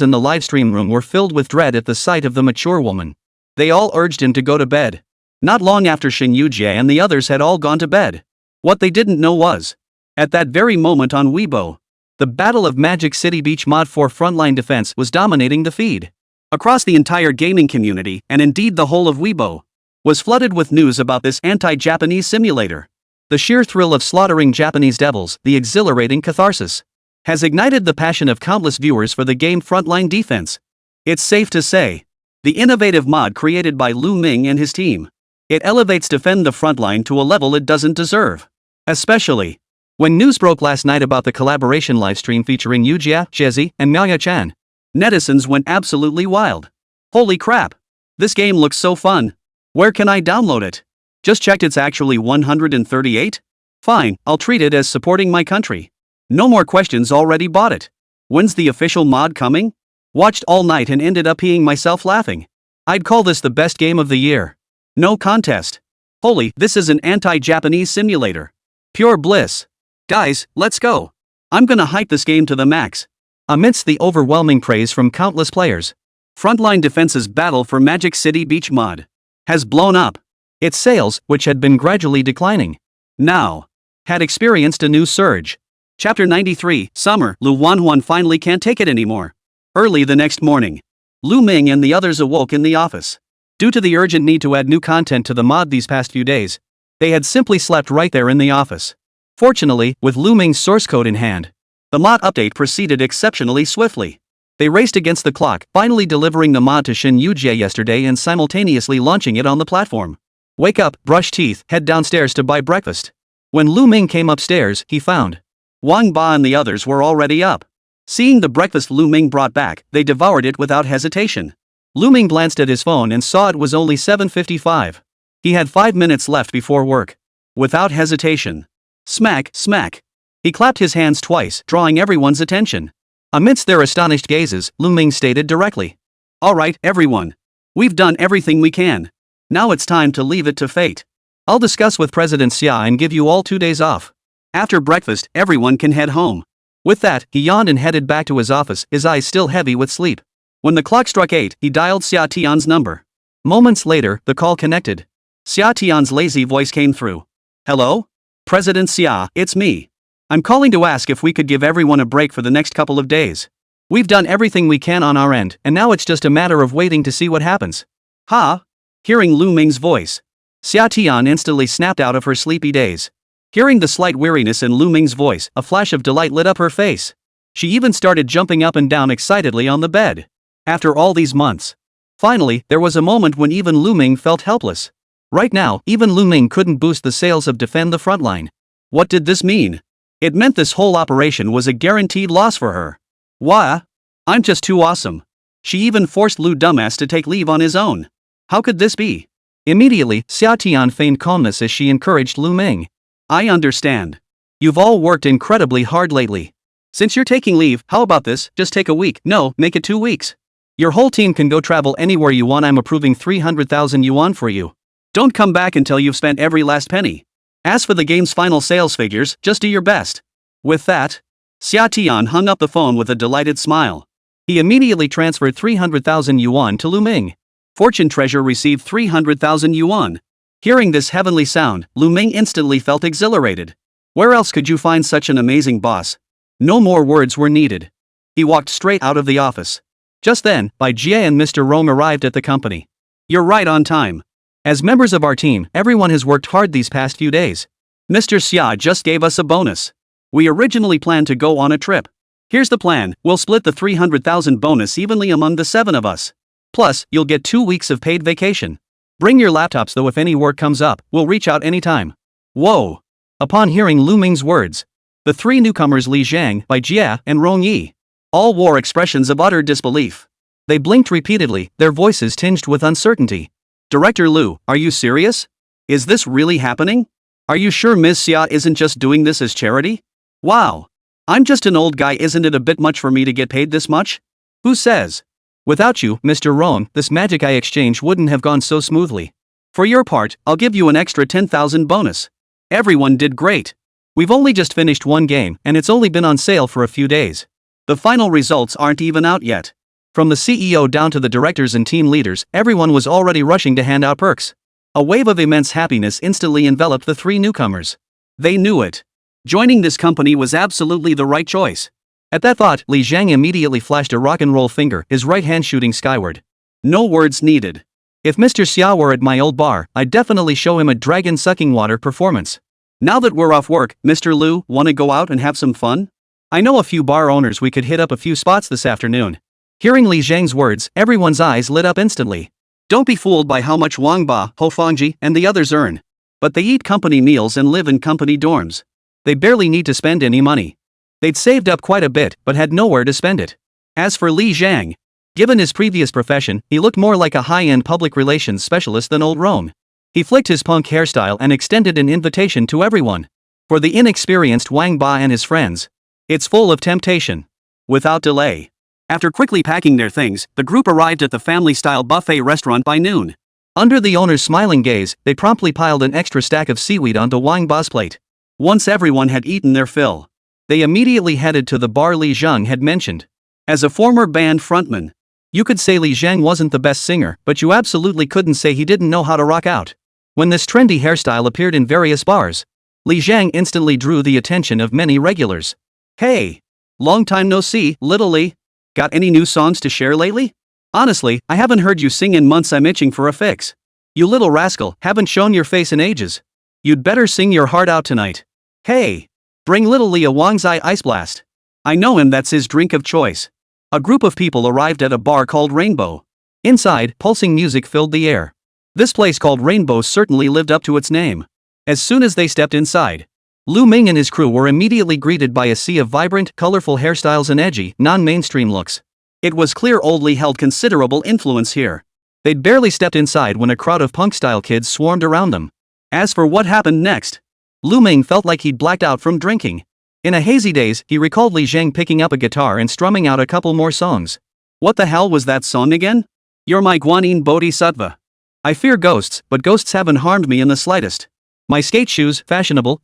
in the livestream room were filled with dread at the sight of the mature woman. They all urged him to go to bed. Not long after Shin Yujie and the others had all gone to bed. What they didn't know was, at that very moment on Weibo, the Battle of Magic City Beach Mod 4 Frontline Defense was dominating the feed. Across the entire gaming community, and indeed the whole of Weibo, was flooded with news about this anti-Japanese simulator. The sheer thrill of slaughtering Japanese devils, the exhilarating catharsis, has ignited the passion of countless viewers for the game Frontline Defense. It's safe to say, the innovative mod created by Lù Ming and his team, it elevates Defend the Frontline to a level it doesn't deserve. Especially when news broke last night about the collaboration livestream featuring Yujie, Jesse, and Maya-chan. Netizens went absolutely wild. Holy crap! This game looks so fun. Where can I download it? Just checked, it's actually 138? Fine, I'll treat it as supporting my country. No more questions, already bought it. When's the official mod coming? Watched all night and ended up peeing myself laughing. I'd call this the best game of the year. No contest. Holy, this is an anti-Japanese simulator. Pure bliss. Guys, let's go. I'm gonna hype this game to the max. Amidst the overwhelming praise from countless players, Frontline Defense's battle for Magic City Beach mod has blown up. Its sales, which had been gradually declining, now had experienced a new surge. Chapter 93, Summer. Lu Wanhuan finally can't take it anymore. Early the next morning, Lù Ming and the others awoke in the office. Due to the urgent need to add new content to the mod these past few days, they had simply slept right there in the office. Fortunately, with Lù Ming's source code in hand, the mod update proceeded exceptionally swiftly. They raced against the clock, finally delivering the mod to Shin Yujie yesterday and simultaneously launching it on the platform. Wake up, brush teeth, head downstairs to buy breakfast. When Lù Ming came upstairs, he found Wang Ba and the others were already up. Seeing the breakfast Lù Ming brought back, they devoured it without hesitation. Lù Ming glanced at his phone and saw it was only 7:55. He had 5 minutes left before work. Without hesitation. Smack, smack. He clapped his hands twice, drawing everyone's attention. Amidst their astonished gazes, Lù Ming stated directly, "All right, everyone. We've done everything we can. Now it's time to leave it to fate. I'll discuss with President Sia and give you all 2 days off. After breakfast, everyone can head home." With that, he yawned and headed back to his office, his eyes still heavy with sleep. When the clock struck 8, he dialed Xià Tiān's number. Moments later, the call connected. Xià Tiān's lazy voice came through. "Hello? President Sia, it's me. I'm calling to ask if we could give everyone a break for the next couple of days. We've done everything we can on our end, and now it's just a matter of waiting to see what happens." "Ha?" Hearing Lù Ming's voice, Xià Tiān instantly snapped out of her sleepy daze. Hearing the slight weariness in Lù Ming's voice, a flash of delight lit up her face. She even started jumping up and down excitedly on the bed. After all these months, finally, there was a moment when even Lù Ming felt helpless. Right now, even Lù Ming couldn't boost the sales of Defend the Frontline. What did this mean? It meant this whole operation was a guaranteed loss for her. Why? I'm just too awesome. She even forced Lù Dumbass to take leave on his own. How could this be? Immediately, Xià Tiān feigned calmness as she encouraged Lù Ming. "I understand. You've all worked incredibly hard lately. Since you're taking leave, how about this, just take a week, no, make it 2 weeks. Your whole team can go travel anywhere you want. I'm approving 300,000 yuan for you. Don't come back until you've spent every last penny. As for the game's final sales figures, just do your best." With that, Xià Tiān hung up the phone with a delighted smile. He immediately transferred 300,000 yuan to Lù Ming. Fortune Treasure received 300,000 yuan. Hearing this heavenly sound, Lù Ming instantly felt exhilarated. Where else could you find such an amazing boss? No more words were needed. He walked straight out of the office. Just then, Bai Jie and Mr. Rome arrived at the company. "You're right on time. As members of our team, everyone has worked hard these past few days. Mr. Sia just gave us a bonus. We originally planned to go on a trip. Here's the plan, we'll split the 300,000 bonus evenly among the 7 of us. Plus, you'll get 2 weeks of paid vacation. Bring your laptops though if any work comes up, we'll reach out anytime. Whoa! Upon hearing Lù Ming's words, the 3 newcomers Li Zhang, Bai Jia, and Rong Yi all wore expressions of utter disbelief. They blinked repeatedly, their voices tinged with uncertainty. Director Lù, are you serious? Is this really happening? Are you sure Ms. Xia isn't just doing this as charity? Wow! I'm just an old guy, isn't it a bit much for me to get paid this much? Who says? Without you, Mr. Rong, this magic eye exchange wouldn't have gone so smoothly. For your part, I'll give you an extra 10,000 bonus. Everyone did great. We've only just finished one game, and it's only been on sale for a few days. The final results aren't even out yet. From the CEO down to the directors and team leaders, everyone was already rushing to hand out perks. A wave of immense happiness instantly enveloped the 3 newcomers. They knew it. Joining this company was absolutely the right choice. At that thought, Li Zhang immediately flashed a rock and roll finger, his right hand shooting skyward. No words needed. If Mr. Xia were at my old bar, I'd definitely show him a dragon sucking water performance. Now that we're off work, Mr. Lù, wanna go out and have some fun? I know a few bar owners, we could hit up a few spots this afternoon. Hearing Li Zhang's words, everyone's eyes lit up instantly. Don't be fooled by how much Wang Ba, Ho Fangji, and the others earn. But they eat company meals and live in company dorms. They barely need to spend any money. They'd saved up quite a bit, but had nowhere to spend it. As for Li Zhang, given his previous profession, he looked more like a high-end public relations specialist than old Rome. He flicked his punk hairstyle and extended an invitation to everyone. For the inexperienced Wang Ba and his friends, it's full of temptation. Without delay. After quickly packing their things, the group arrived at the family-style buffet restaurant by noon. Under the owner's smiling gaze, they promptly piled an extra stack of seaweed onto Wang Ba's plate. Once everyone had eaten their fill, they immediately headed to the bar Li Zhang had mentioned. As a former band frontman, you could say Li Zhang wasn't the best singer, but you absolutely couldn't say he didn't know how to rock out. When this trendy hairstyle appeared in various bars, Li Zhang instantly drew the attention of many regulars. Hey! Long time no see, little Li. Got any new songs to share lately? Honestly, I haven't heard you sing in months, I'm itching for a fix. You little rascal, haven't shown your face in ages. You'd better sing your heart out tonight. Hey! Bring little Li a Wangzai ice blast. I know him, that's his drink of choice. A group of people arrived at a bar called Rainbow. Inside, pulsing music filled the air. This place called Rainbow certainly lived up to its name. As soon as they stepped inside, Lù Ming and his crew were immediately greeted by a sea of vibrant, colorful hairstyles and edgy, non-mainstream looks. It was clear old Li held considerable influence here. They'd barely stepped inside when a crowd of punk-style kids swarmed around them. As for what happened next, Lù Ming felt like he'd blacked out from drinking. In a hazy daze, he recalled Li Zhang picking up a guitar and strumming out a couple more songs. What the hell was that song again? You're my Guanyin Bodhisattva. I fear ghosts, but ghosts haven't harmed me in the slightest. My skate shoes, fashionable,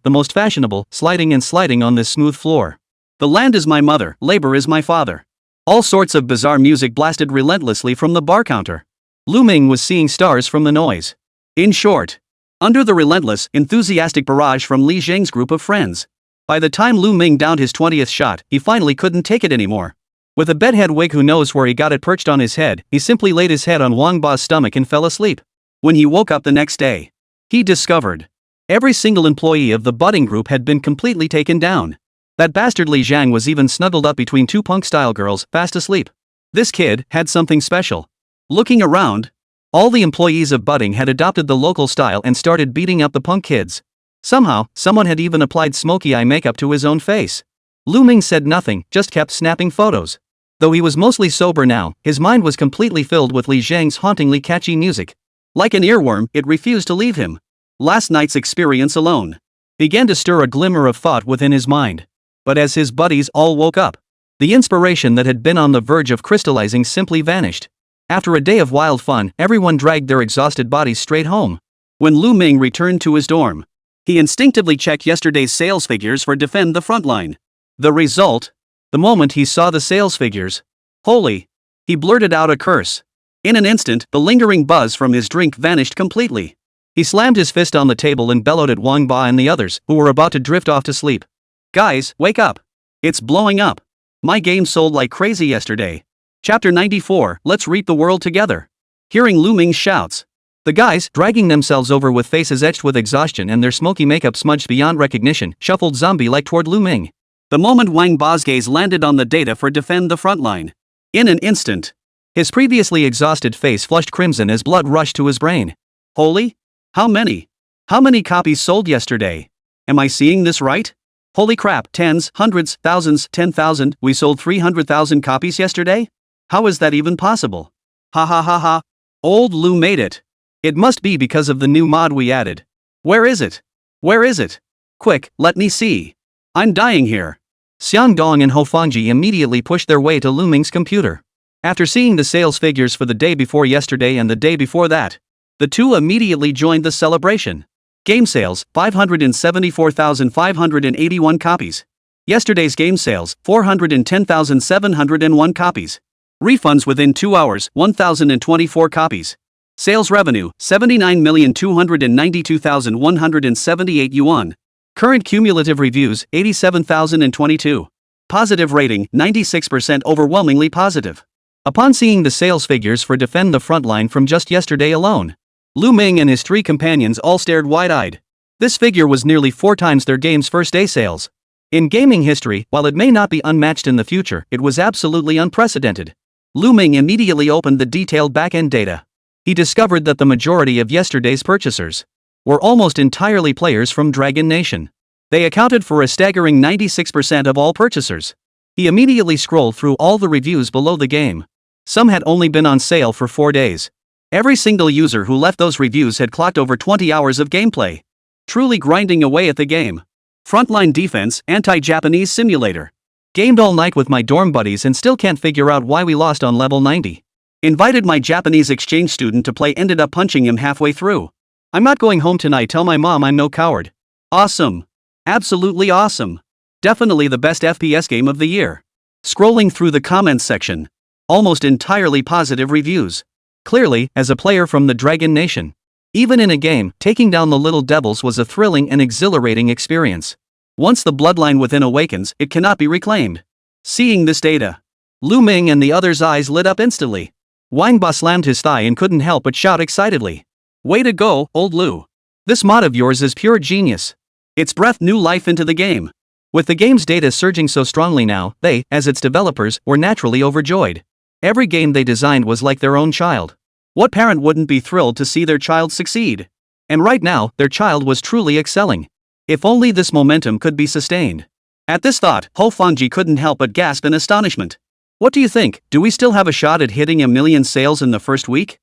the most fashionable, sliding and sliding on this smooth floor. The land is my mother, labor is my father. All sorts of bizarre music blasted relentlessly from the bar counter. Lù Ming was seeing stars from the noise. In short, under the relentless, enthusiastic barrage from Li Zhang's group of friends. By the time Lù Ming downed his 20th shot, he finally couldn't take it anymore. With a bedhead wig who knows where he got it perched on his head, he simply laid his head on Wang Ba's stomach and fell asleep. When he woke up the next day, he discovered every single employee of the budding group had been completely taken down. That bastard Li Zhang was even snuggled up between 2 punk-style girls, fast asleep. This kid had something special. Looking around, all the employees of budding had adopted the local style and started beating up the punk kids. Somehow, someone had even applied smoky eye makeup to his own face. Lù Ming said nothing, just kept snapping photos. Though he was mostly sober now, his mind was completely filled with Li Zhang's hauntingly catchy music. Like an earworm, it refused to leave him. Last night's experience alone began to stir a glimmer of thought within his mind. But as his buddies all woke up, the inspiration that had been on the verge of crystallizing simply vanished. After a day of wild fun, everyone dragged their exhausted bodies straight home. When Lù Ming returned to his dorm, he instinctively checked yesterday's sales figures for Defend the Frontline. The result? The moment he saw the sales figures, holy! He blurted out a curse. In an instant, the lingering buzz from his drink vanished completely. He slammed his fist on the table and bellowed at Wang Ba and the others, who were about to drift off to sleep. Guys, wake up! It's blowing up! My game sold like crazy yesterday. Chapter 94, let's reap the world together. Hearing Lù Ming's shouts, the guys, dragging themselves over with faces etched with exhaustion and their smoky makeup smudged beyond recognition, shuffled zombie-like toward Lù Ming. The moment Wang Ba's gaze landed on the data for Defend the Frontline. In an instant, his previously exhausted face flushed crimson as blood rushed to his brain. Holy? How many? How many copies sold yesterday? Am I seeing this right? Holy crap, tens, hundreds, thousands, 10,000, we sold 300,000 copies yesterday? How is that even possible? Ha ha ha ha. Old Lù made it. It must be because of the new mod we added. Where is it? Where is it? Quick, let me see. I'm dying here. Xiang Dong and Ho Fangji immediately pushed their way to Lù Ming's computer. After seeing the sales figures for the day before yesterday and the day before that, the two immediately joined the celebration. Game sales, 574,581 copies. Yesterday's game sales, 410,701 copies. Refunds within 2 hours, 1,024 copies. Sales revenue, 79,292,178 yuan. Current cumulative reviews, 87,022. Positive rating, 96% overwhelmingly positive. Upon seeing the sales figures for Defend the Frontline from just yesterday alone, Lù Ming and his three companions all stared wide-eyed. This figure was nearly 4 times their game's first-day sales. In gaming history, while it may not be unmatched in the future, it was absolutely unprecedented. Lù Ming immediately opened the detailed back-end data. He discovered that the majority of yesterday's purchasers were almost entirely players from Dragon Nation. They accounted for a staggering 96% of all purchasers. He immediately scrolled through all the reviews below the game. Some had only been on sale for 4 days. Every single user who left those reviews had clocked over 20 hours of gameplay. Truly grinding away at the game. Frontline defense, anti-Japanese simulator. Gamed all night with my dorm buddies and still can't figure out why we lost on level 90. Invited my Japanese exchange student to play, ended up punching him halfway through. I'm not going home tonight, tell my mom I'm no coward. Awesome. Absolutely awesome. Definitely the best FPS game of the year. Scrolling through the comments section. Almost entirely positive reviews. Clearly, as a player from the Dragon Nation, even in a game, taking down the little devils was a thrilling and exhilarating experience. Once the bloodline within awakens, it cannot be reclaimed. Seeing this data, Lù Ming and the others' eyes lit up instantly. Wang Ba slammed his thigh and couldn't help but shout excitedly. Way to go, old Lù. This mod of yours is pure genius. It's breathed new life into the game. With the game's data surging so strongly now, they, as its developers, were naturally overjoyed. Every game they designed was like their own child. What parent wouldn't be thrilled to see their child succeed? And right now, their child was truly excelling. If only this momentum could be sustained. At this thought, Ho Fangji couldn't help but gasp in astonishment. What do you think, do we still have a shot at hitting 1 million sales in the first week?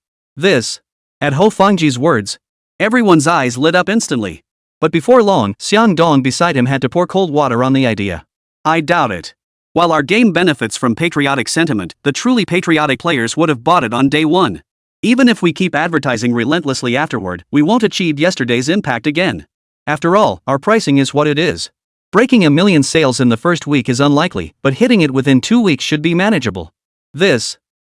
At Ho Fangji's words, everyone's eyes lit up instantly. But before long, Xiang Dong beside him had to pour cold water on the idea. I doubt it. While our game benefits from patriotic sentiment, the truly patriotic players would have bought it on day one. Even if we keep advertising relentlessly afterward, we won't achieve yesterday's impact again. After all, our pricing is what it is. Breaking 1 million sales in the first week is unlikely, but hitting it within 2 weeks should be manageable.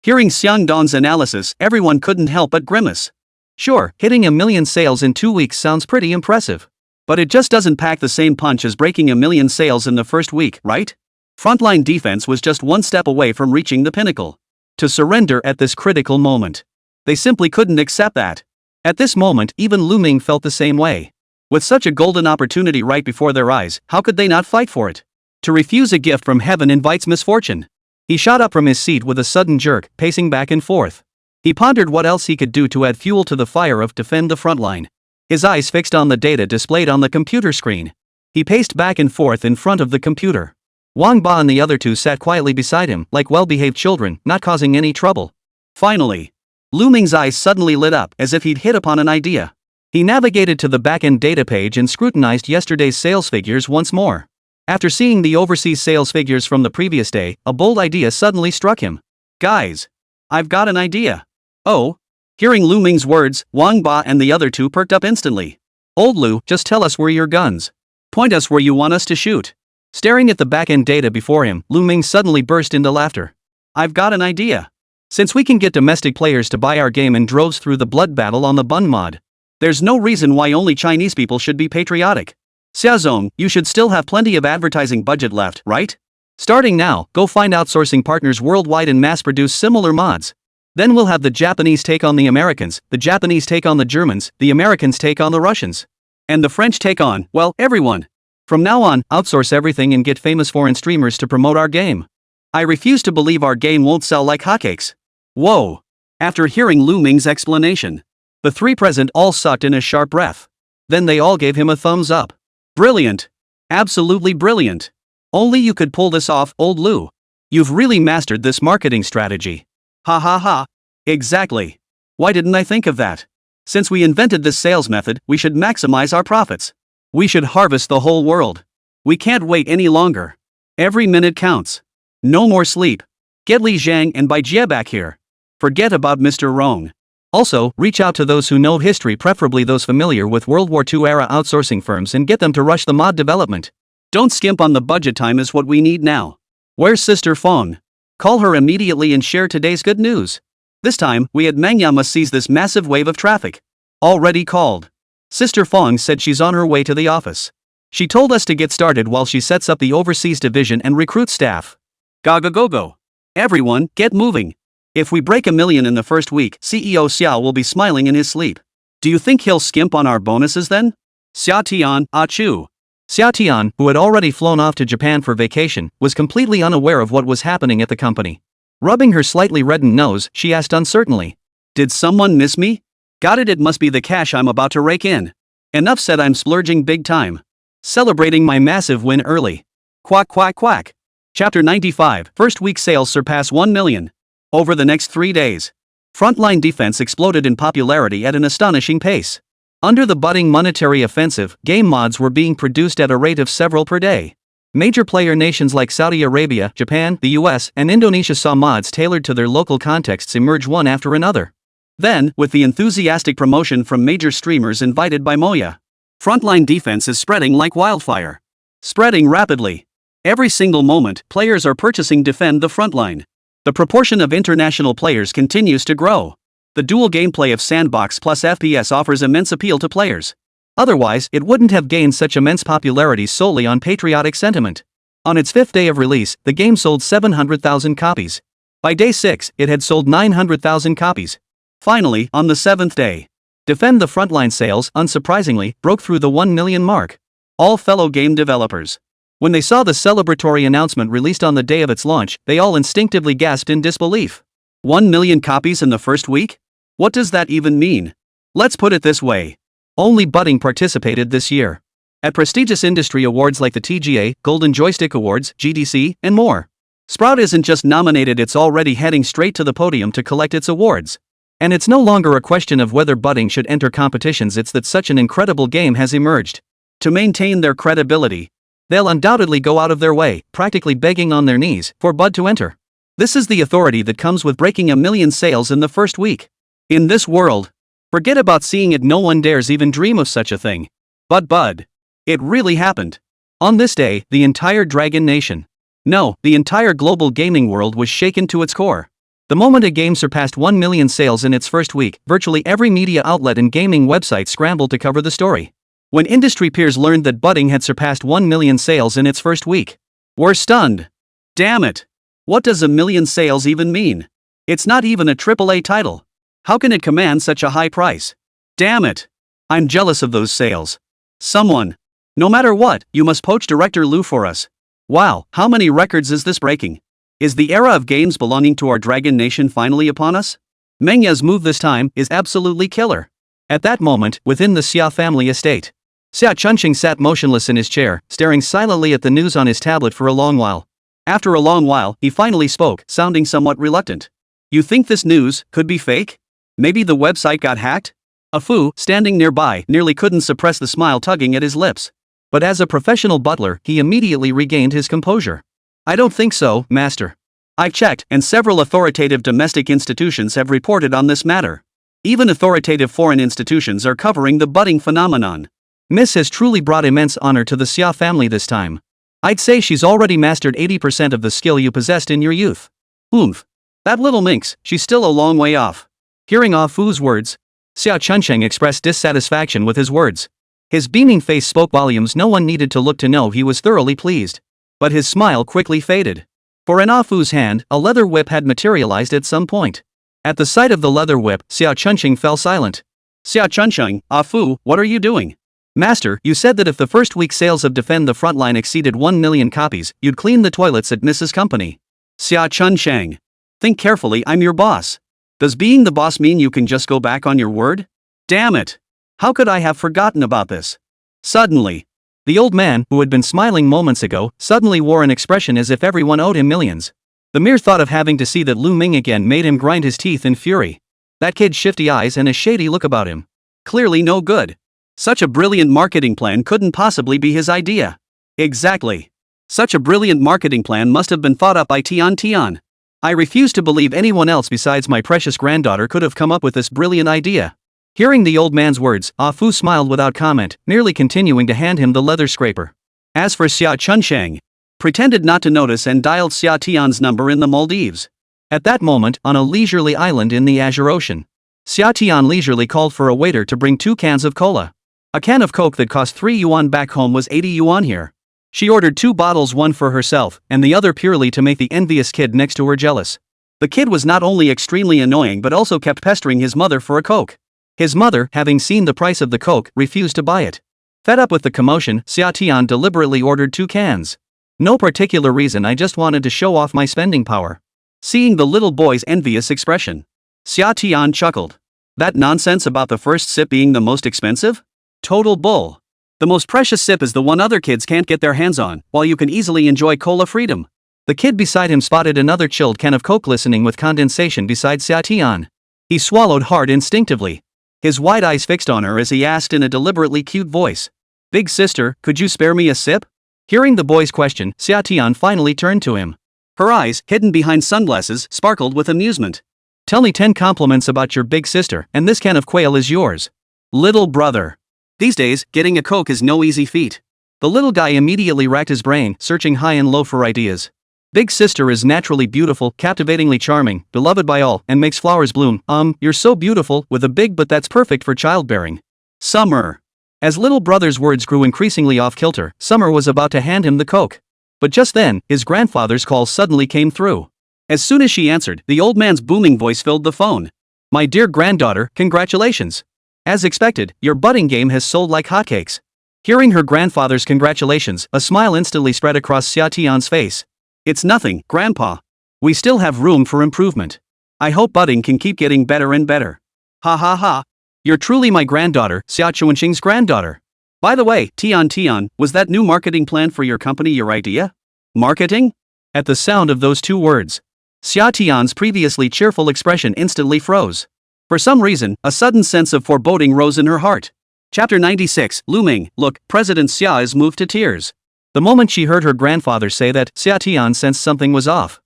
Hearing Xiang Dong's analysis, everyone couldn't help but grimace. Sure, hitting 1 million sales in 2 weeks sounds pretty impressive. But it just doesn't pack the same punch as breaking 1 million sales in the first week, right? Frontline defense was just one step away from reaching the pinnacle. To surrender at this critical moment. They simply couldn't accept that. At this moment, even Lù Ming felt the same way. With such a golden opportunity right before their eyes, how could they not fight for it? To refuse a gift from heaven invites misfortune. He shot up from his seat with a sudden jerk, pacing back and forth. He pondered what else he could do to add fuel to the fire of Defend the Frontline. His eyes fixed on the data displayed on the computer screen. He paced back and forth in front of the computer. Wang Ba and the other two sat quietly beside him, like well-behaved children, not causing any trouble. Finally, Lù Ming's eyes suddenly lit up, as if he'd hit upon an idea. He navigated to the back-end data page and scrutinized yesterday's sales figures once more. After seeing the overseas sales figures from the previous day, a bold idea suddenly struck him. Guys, I've got an idea. Oh? Hearing Lù Ming's words, Wang Ba and the other two perked up instantly. Old Lù, just tell us where your guns. Point us where you want us to shoot. Staring at the back-end data before him, Lù Ming suddenly burst into laughter. I've got an idea. Since we can get domestic players to buy our game in droves through the blood battle on the Bun mod, there's no reason why only Chinese people should be patriotic. Xiazong, you should still have plenty of advertising budget left, right? Starting now, go find outsourcing partners worldwide and mass-produce similar mods. Then we'll have the Japanese take on the Americans, the Japanese take on the Germans, the Americans take on the Russians. And the French take on, well, everyone. From now on, outsource everything and get famous foreign streamers to promote our game. I refuse to believe our game won't sell like hotcakes. Whoa. After hearing Lù Ming's explanation, the three present all sucked in a sharp breath. Then they all gave him a thumbs up. Brilliant. Absolutely brilliant. Only you could pull this off, old Lù. You've really mastered this marketing strategy. Ha ha ha. Exactly. Why didn't I think of that? Since we invented this sales method, we should maximize our profits. We should harvest the whole world. We can't wait any longer. Every minute counts. No more sleep. Get Li Zhang and Bai Jie back here. Forget about Mr. Rong. Also, reach out to those who know history, preferably those familiar with World War II era outsourcing firms, and get them to rush the mod development. Don't skimp on the budget. Time is what we need now. Where's Sister Fong? Call her immediately and share today's good news. This time, we at Manga must seize this massive wave of traffic. Already called. Sister Fong said she's on her way to the office. She told us to get started while she sets up the overseas division and recruits staff. Go. Everyone, get moving. If we break 1 million in the first week, CEO Xià will be smiling in his sleep. Do you think he'll skimp on our bonuses then? Xià Tiān, achoo. Xià Tiān, who had already flown off to Japan for vacation, was completely unaware of what was happening at the company. Rubbing her slightly reddened nose, she asked uncertainly. Did someone miss me? Got it, it must be the cash I'm about to rake in. Enough said, I'm splurging big time. Celebrating my massive win early. Quack. Chapter 95, first week sales surpass 1 million. Over the next 3 days, frontline defense exploded in popularity at an astonishing pace. Under the budding monetary offensive, game mods were being produced at a rate of several per day. Major player nations like Saudi Arabia, Japan, the US, and Indonesia saw mods tailored to their local contexts emerge one after another. Then, with the enthusiastic promotion from major streamers invited by Moya, frontline defense is spreading like wildfire. Spreading rapidly. Every single moment, players are purchasing Defend the Frontline. The proportion of international players continues to grow. The dual gameplay of Sandbox plus FPS offers immense appeal to players. Otherwise, it wouldn't have gained such immense popularity solely on patriotic sentiment. On its 5th day of release, the game sold 700,000 copies. By day 6, it had sold 900,000 copies. Finally, on the 7th day, Defend the Frontline sales, unsurprisingly, broke through the 1 million mark. All fellow game developers, when they saw the celebratory announcement released on the day of its launch, they all instinctively gasped in disbelief. 1 million copies in the first week? What does that even mean? Let's put it this way. Only budding participated this year. At prestigious industry awards like the TGA, Golden Joystick Awards, GDC, and more. Sprout isn't just nominated, it's already heading straight to the podium to collect its awards. And it's no longer a question of whether budding should enter competitions, it's that such an incredible game has emerged. To maintain their credibility, they'll undoubtedly go out of their way, practically begging on their knees, for Bud to enter. This is the authority that comes with breaking 1 million sales in the first week. In this world, forget about seeing it, no one dares even dream of such a thing. But Bud, it really happened. On this day, the entire Dragon Nation, no, the entire global gaming world was shaken to its core. The moment a game surpassed 1 million sales in its first week, virtually every media outlet and gaming website scrambled to cover the story. When industry peers learned that budding had surpassed 1 million sales in its first week, we're stunned. Damn it. What does 1 million sales even mean? It's not even a AAA title. How can it command such a high price? Damn it. I'm jealous of those sales. Someone. No matter what, you must poach Director Lù for us. Wow, how many records is this breaking? Is the era of games belonging to our Dragon Nation finally upon us? Mengya's move this time is absolutely killer. At that moment, within the Sia family estate, Sia Chunqing sat motionless in his chair, staring silently at the news on his tablet for a long while. After a long while, he finally spoke, sounding somewhat reluctant. You think this news could be fake? Maybe the website got hacked? A Fu, standing nearby, nearly couldn't suppress the smile tugging at his lips. But as a professional butler, he immediately regained his composure. I don't think so, Master. I've checked, and several authoritative domestic institutions have reported on this matter. Even authoritative foreign institutions are covering the budding phenomenon. Miss has truly brought immense honor to the Sia family this time. I'd say she's already mastered 80% of the skill you possessed in your youth. Oomph. That little minx, she's still a long way off. Hearing Ah Fu's words, Sia Chunqing expressed dissatisfaction with his words. His beaming face spoke volumes. No one needed to look to know he was thoroughly pleased. But his smile quickly faded. For in Ah Fu's hand, a leather whip had materialized at some point. At the sight of the leather whip, Sia Chunqing fell silent. Sia Chunqing, Ah Fu, what are you doing? Master, you said that if the first week sales of Defend the Frontline exceeded 1 million copies, you'd clean the toilets at Mrs. Company. Xia Chunshang. Think carefully, I'm your boss. Does being the boss mean you can just go back on your word? Damn it. How could I have forgotten about this? Suddenly, the old man, who had been smiling moments ago, suddenly wore an expression as if everyone owed him millions. The mere thought of having to see that Lù Ming again made him grind his teeth in fury. That kid's shifty eyes and a shady look about him. Clearly no good. Such a brilliant marketing plan couldn't possibly be his idea. Exactly. Such a brilliant marketing plan must have been thought up by Tian. I refuse to believe anyone else besides my precious granddaughter could have come up with this brilliant idea. Hearing the old man's words, Ah Fu smiled without comment, merely continuing to hand him the leather scraper. As for Xia Chunshang, pretended not to notice and dialed Sia Tiān's number in the Maldives. At that moment, on a leisurely island in the Azure Ocean, Sia Tiān leisurely called for a waiter to bring 2 cans of cola. A can of Coke that cost 3 yuan back home was 80 yuan here. She ordered 2 bottles, one for herself, and the other purely to make the envious kid next to her jealous. The kid was not only extremely annoying but also kept pestering his mother for a Coke. His mother, having seen the price of the Coke, refused to buy it. Fed up with the commotion, Sia Tiān deliberately ordered 2 cans. No particular reason, I just wanted to show off my spending power. Seeing the little boy's envious expression, Sia Tiān chuckled. That nonsense about the first sip being the most expensive? Total bull. The most precious sip is the one other kids can't get their hands on, while you can easily enjoy cola freedom. The kid beside him spotted another chilled can of Coke glistening with condensation beside Sia Tiān. He swallowed hard instinctively. His wide eyes fixed on her as he asked in a deliberately cute voice, "Big sister, could you spare me a sip?" Hearing the boy's question, Sia Tiān finally turned to him. Her eyes, hidden behind sunglasses, sparkled with amusement. "Tell me 10 compliments about your big sister, and this can of quail is yours." Little brother. These days, getting a Coke is no easy feat. The little guy immediately racked his brain, searching high and low for ideas. Big sister is naturally beautiful, captivatingly charming, beloved by all, and makes flowers bloom. You're so beautiful, with a big butt that's perfect for childbearing. Summer. As little brother's words grew increasingly off-kilter, Summer was about to hand him the Coke. But just then, his grandfather's call suddenly came through. As soon as she answered, the old man's booming voice filled the phone. "My dear granddaughter, congratulations. As expected, your budding game has sold like hotcakes." Hearing her grandfather's congratulations, a smile instantly spread across Sia Tiān's face. "It's nothing, Grandpa. We still have room for improvement. I hope budding can keep getting better and better." "Ha ha ha. You're truly my granddaughter, Xia Chunshang's granddaughter. By the way, Tian, was that new marketing plan for your company your idea?" "Marketing?" At the sound of those 2 words, Sia Tiān's previously cheerful expression instantly froze. For some reason, a sudden sense of foreboding rose in her heart. Chapter 96, Lù Ming. Look, President Sia is moved to tears. The moment she heard her grandfather say that, Sia Tiān sensed something was off.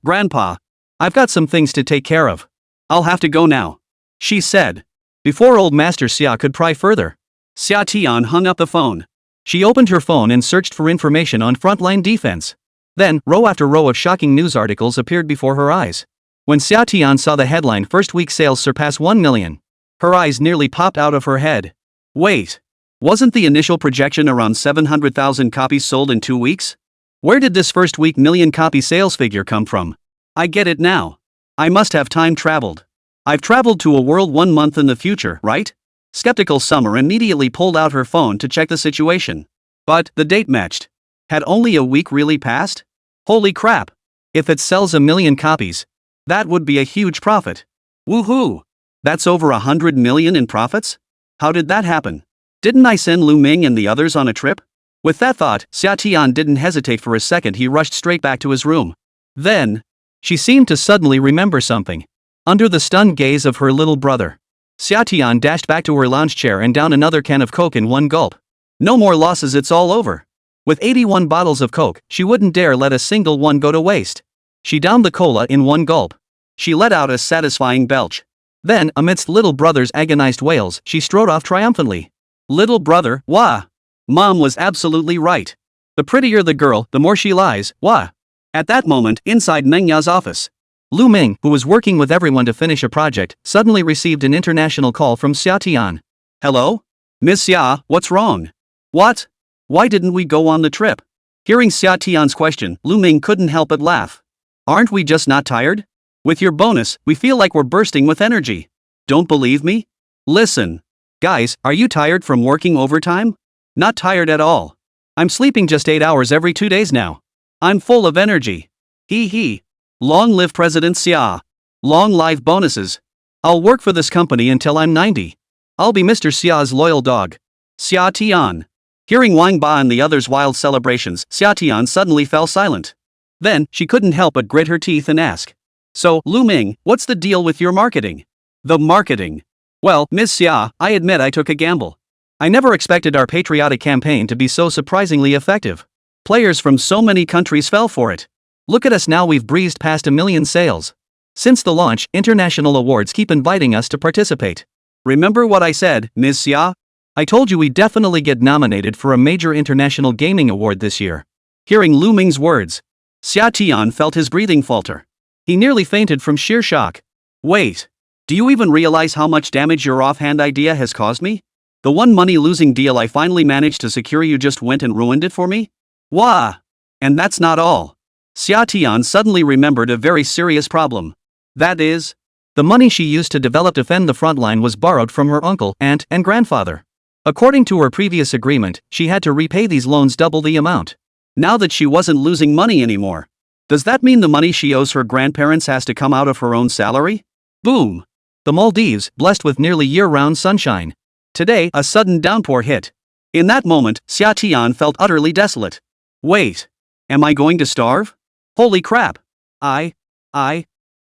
Grandpa. I've got some things to take care of. I'll have to go now," she said. Before old Master Sia could pry further, Sia Tiān hung up the phone. She opened her phone and searched for information on frontline defense. Then, row after row of shocking news articles appeared before her eyes. When Sia Tiān saw the headline "First week sales surpass 1 million," her eyes nearly popped out of her head. Wait. Wasn't the initial projection around 700,000 copies sold in 2 weeks? Where did this first week million copy sales figure come from? I get it now. I must have time traveled. I've traveled to a world 1 month in the future, right? Skeptical Summer immediately pulled out her phone to check the situation. But the date matched. Had only a week really passed? Holy crap. If it sells 1 million copies, that would be a huge profit. Woohoo! That's over 100 million in profits? How did that happen? Didn't I send Lù Ming and the others on a trip? With that thought, Sia Tiān didn't hesitate for a second. He rushed straight back to his room. Then, she seemed to suddenly remember something. Under the stunned gaze of her little brother, Sia Tiān dashed back to her lounge chair and downed another can of Coke in one gulp. No more losses, it's all over. With 81 bottles of Coke, she wouldn't dare let a single one go to waste. She downed the cola in one gulp. She let out a satisfying belch. Then, amidst little brother's agonized wails, she strode off triumphantly. Little brother, wah! Mom was absolutely right. The prettier the girl, the more she lies, wah! At that moment, inside Mengya's office, Lù Ming, who was working with everyone to finish a project, suddenly received an international call from Sia Tiān. "Hello? Miss Sia, what's wrong? What? Why didn't we go on the trip?" Hearing Sia Tiān's question, Lù Ming couldn't help but laugh. "Aren't we just not tired? With your bonus, we feel like we're bursting with energy. Don't believe me? Listen. Guys, are you tired from working overtime? Not tired at all. I'm sleeping just 8 hours every 2 days now. I'm full of energy. Hee hee. Long live President Sia. Long life bonuses. I'll work for this company until I'm 90. I'll be Mr. Xia's loyal dog. Xià Tiān. Hearing Wang Ba and the others' wild celebrations, Xià Tiān suddenly fell silent. Then, she couldn't help but grit her teeth and ask. So, Lù Ming, what's the deal with your marketing? The marketing. Well, Ms. Xia, I admit I took a gamble. I never expected our patriotic campaign to be so surprisingly effective. Players from so many countries fell for it. Look at us now, we've breezed past 1 million sales. Since the launch, international awards keep inviting us to participate. Remember what I said, Ms. Xia? I told you we'd definitely get nominated for a major international gaming award this year. Hearing Lù Ming's words, Xià Tiān felt his breathing falter. He nearly fainted from sheer shock. Wait. Do you even realize how much damage your offhand idea has caused me? The one money-losing deal I finally managed to secure, you just went and ruined it for me? Wah! And that's not all. Xià Tiān suddenly remembered a very serious problem. That is, the money she used to defend the frontline was borrowed from her uncle, aunt, and grandfather. According to her previous agreement, she had to repay these loans double the amount. Now that she wasn't losing money anymore, does that mean the money she owes her grandparents has to come out of her own salary? Boom! The Maldives, blessed with nearly year-round sunshine. Today, a sudden downpour hit. In that moment, Xià Tiān felt utterly desolate. Wait. Am I going to starve? Holy crap. I'm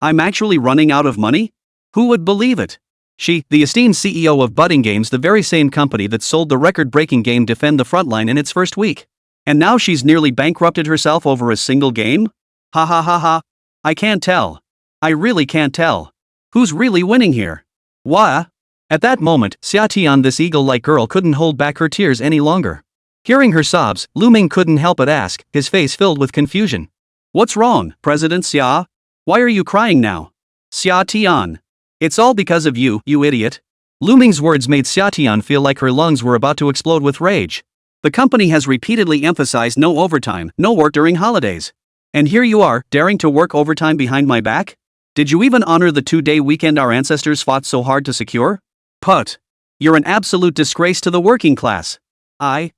actually running out of money? Who would believe it? She, the esteemed CEO of Budding Games, the very same company that sold the record-breaking game Defend the Frontline in its first week. And now she's nearly bankrupted herself over a single game? Ha ha ha ha. I can't tell. I really can't tell. Who's really winning here? Wah? At that moment, Xià Tiān, this eagle-like girl, couldn't hold back her tears any longer. Hearing her sobs, Lù Ming couldn't help but ask, his face filled with confusion. What's wrong, President Sia? Why are you crying now? Xià Tiān. It's all because of you, you idiot. Lù Ming's words made Xià Tiān feel like her lungs were about to explode with rage. The company has repeatedly emphasized no overtime, no work during holidays. And here you are, daring to work overtime behind my back? Did you even honor the 2-day weekend our ancestors fought so hard to secure? Put. You're an absolute disgrace to the working class. I'm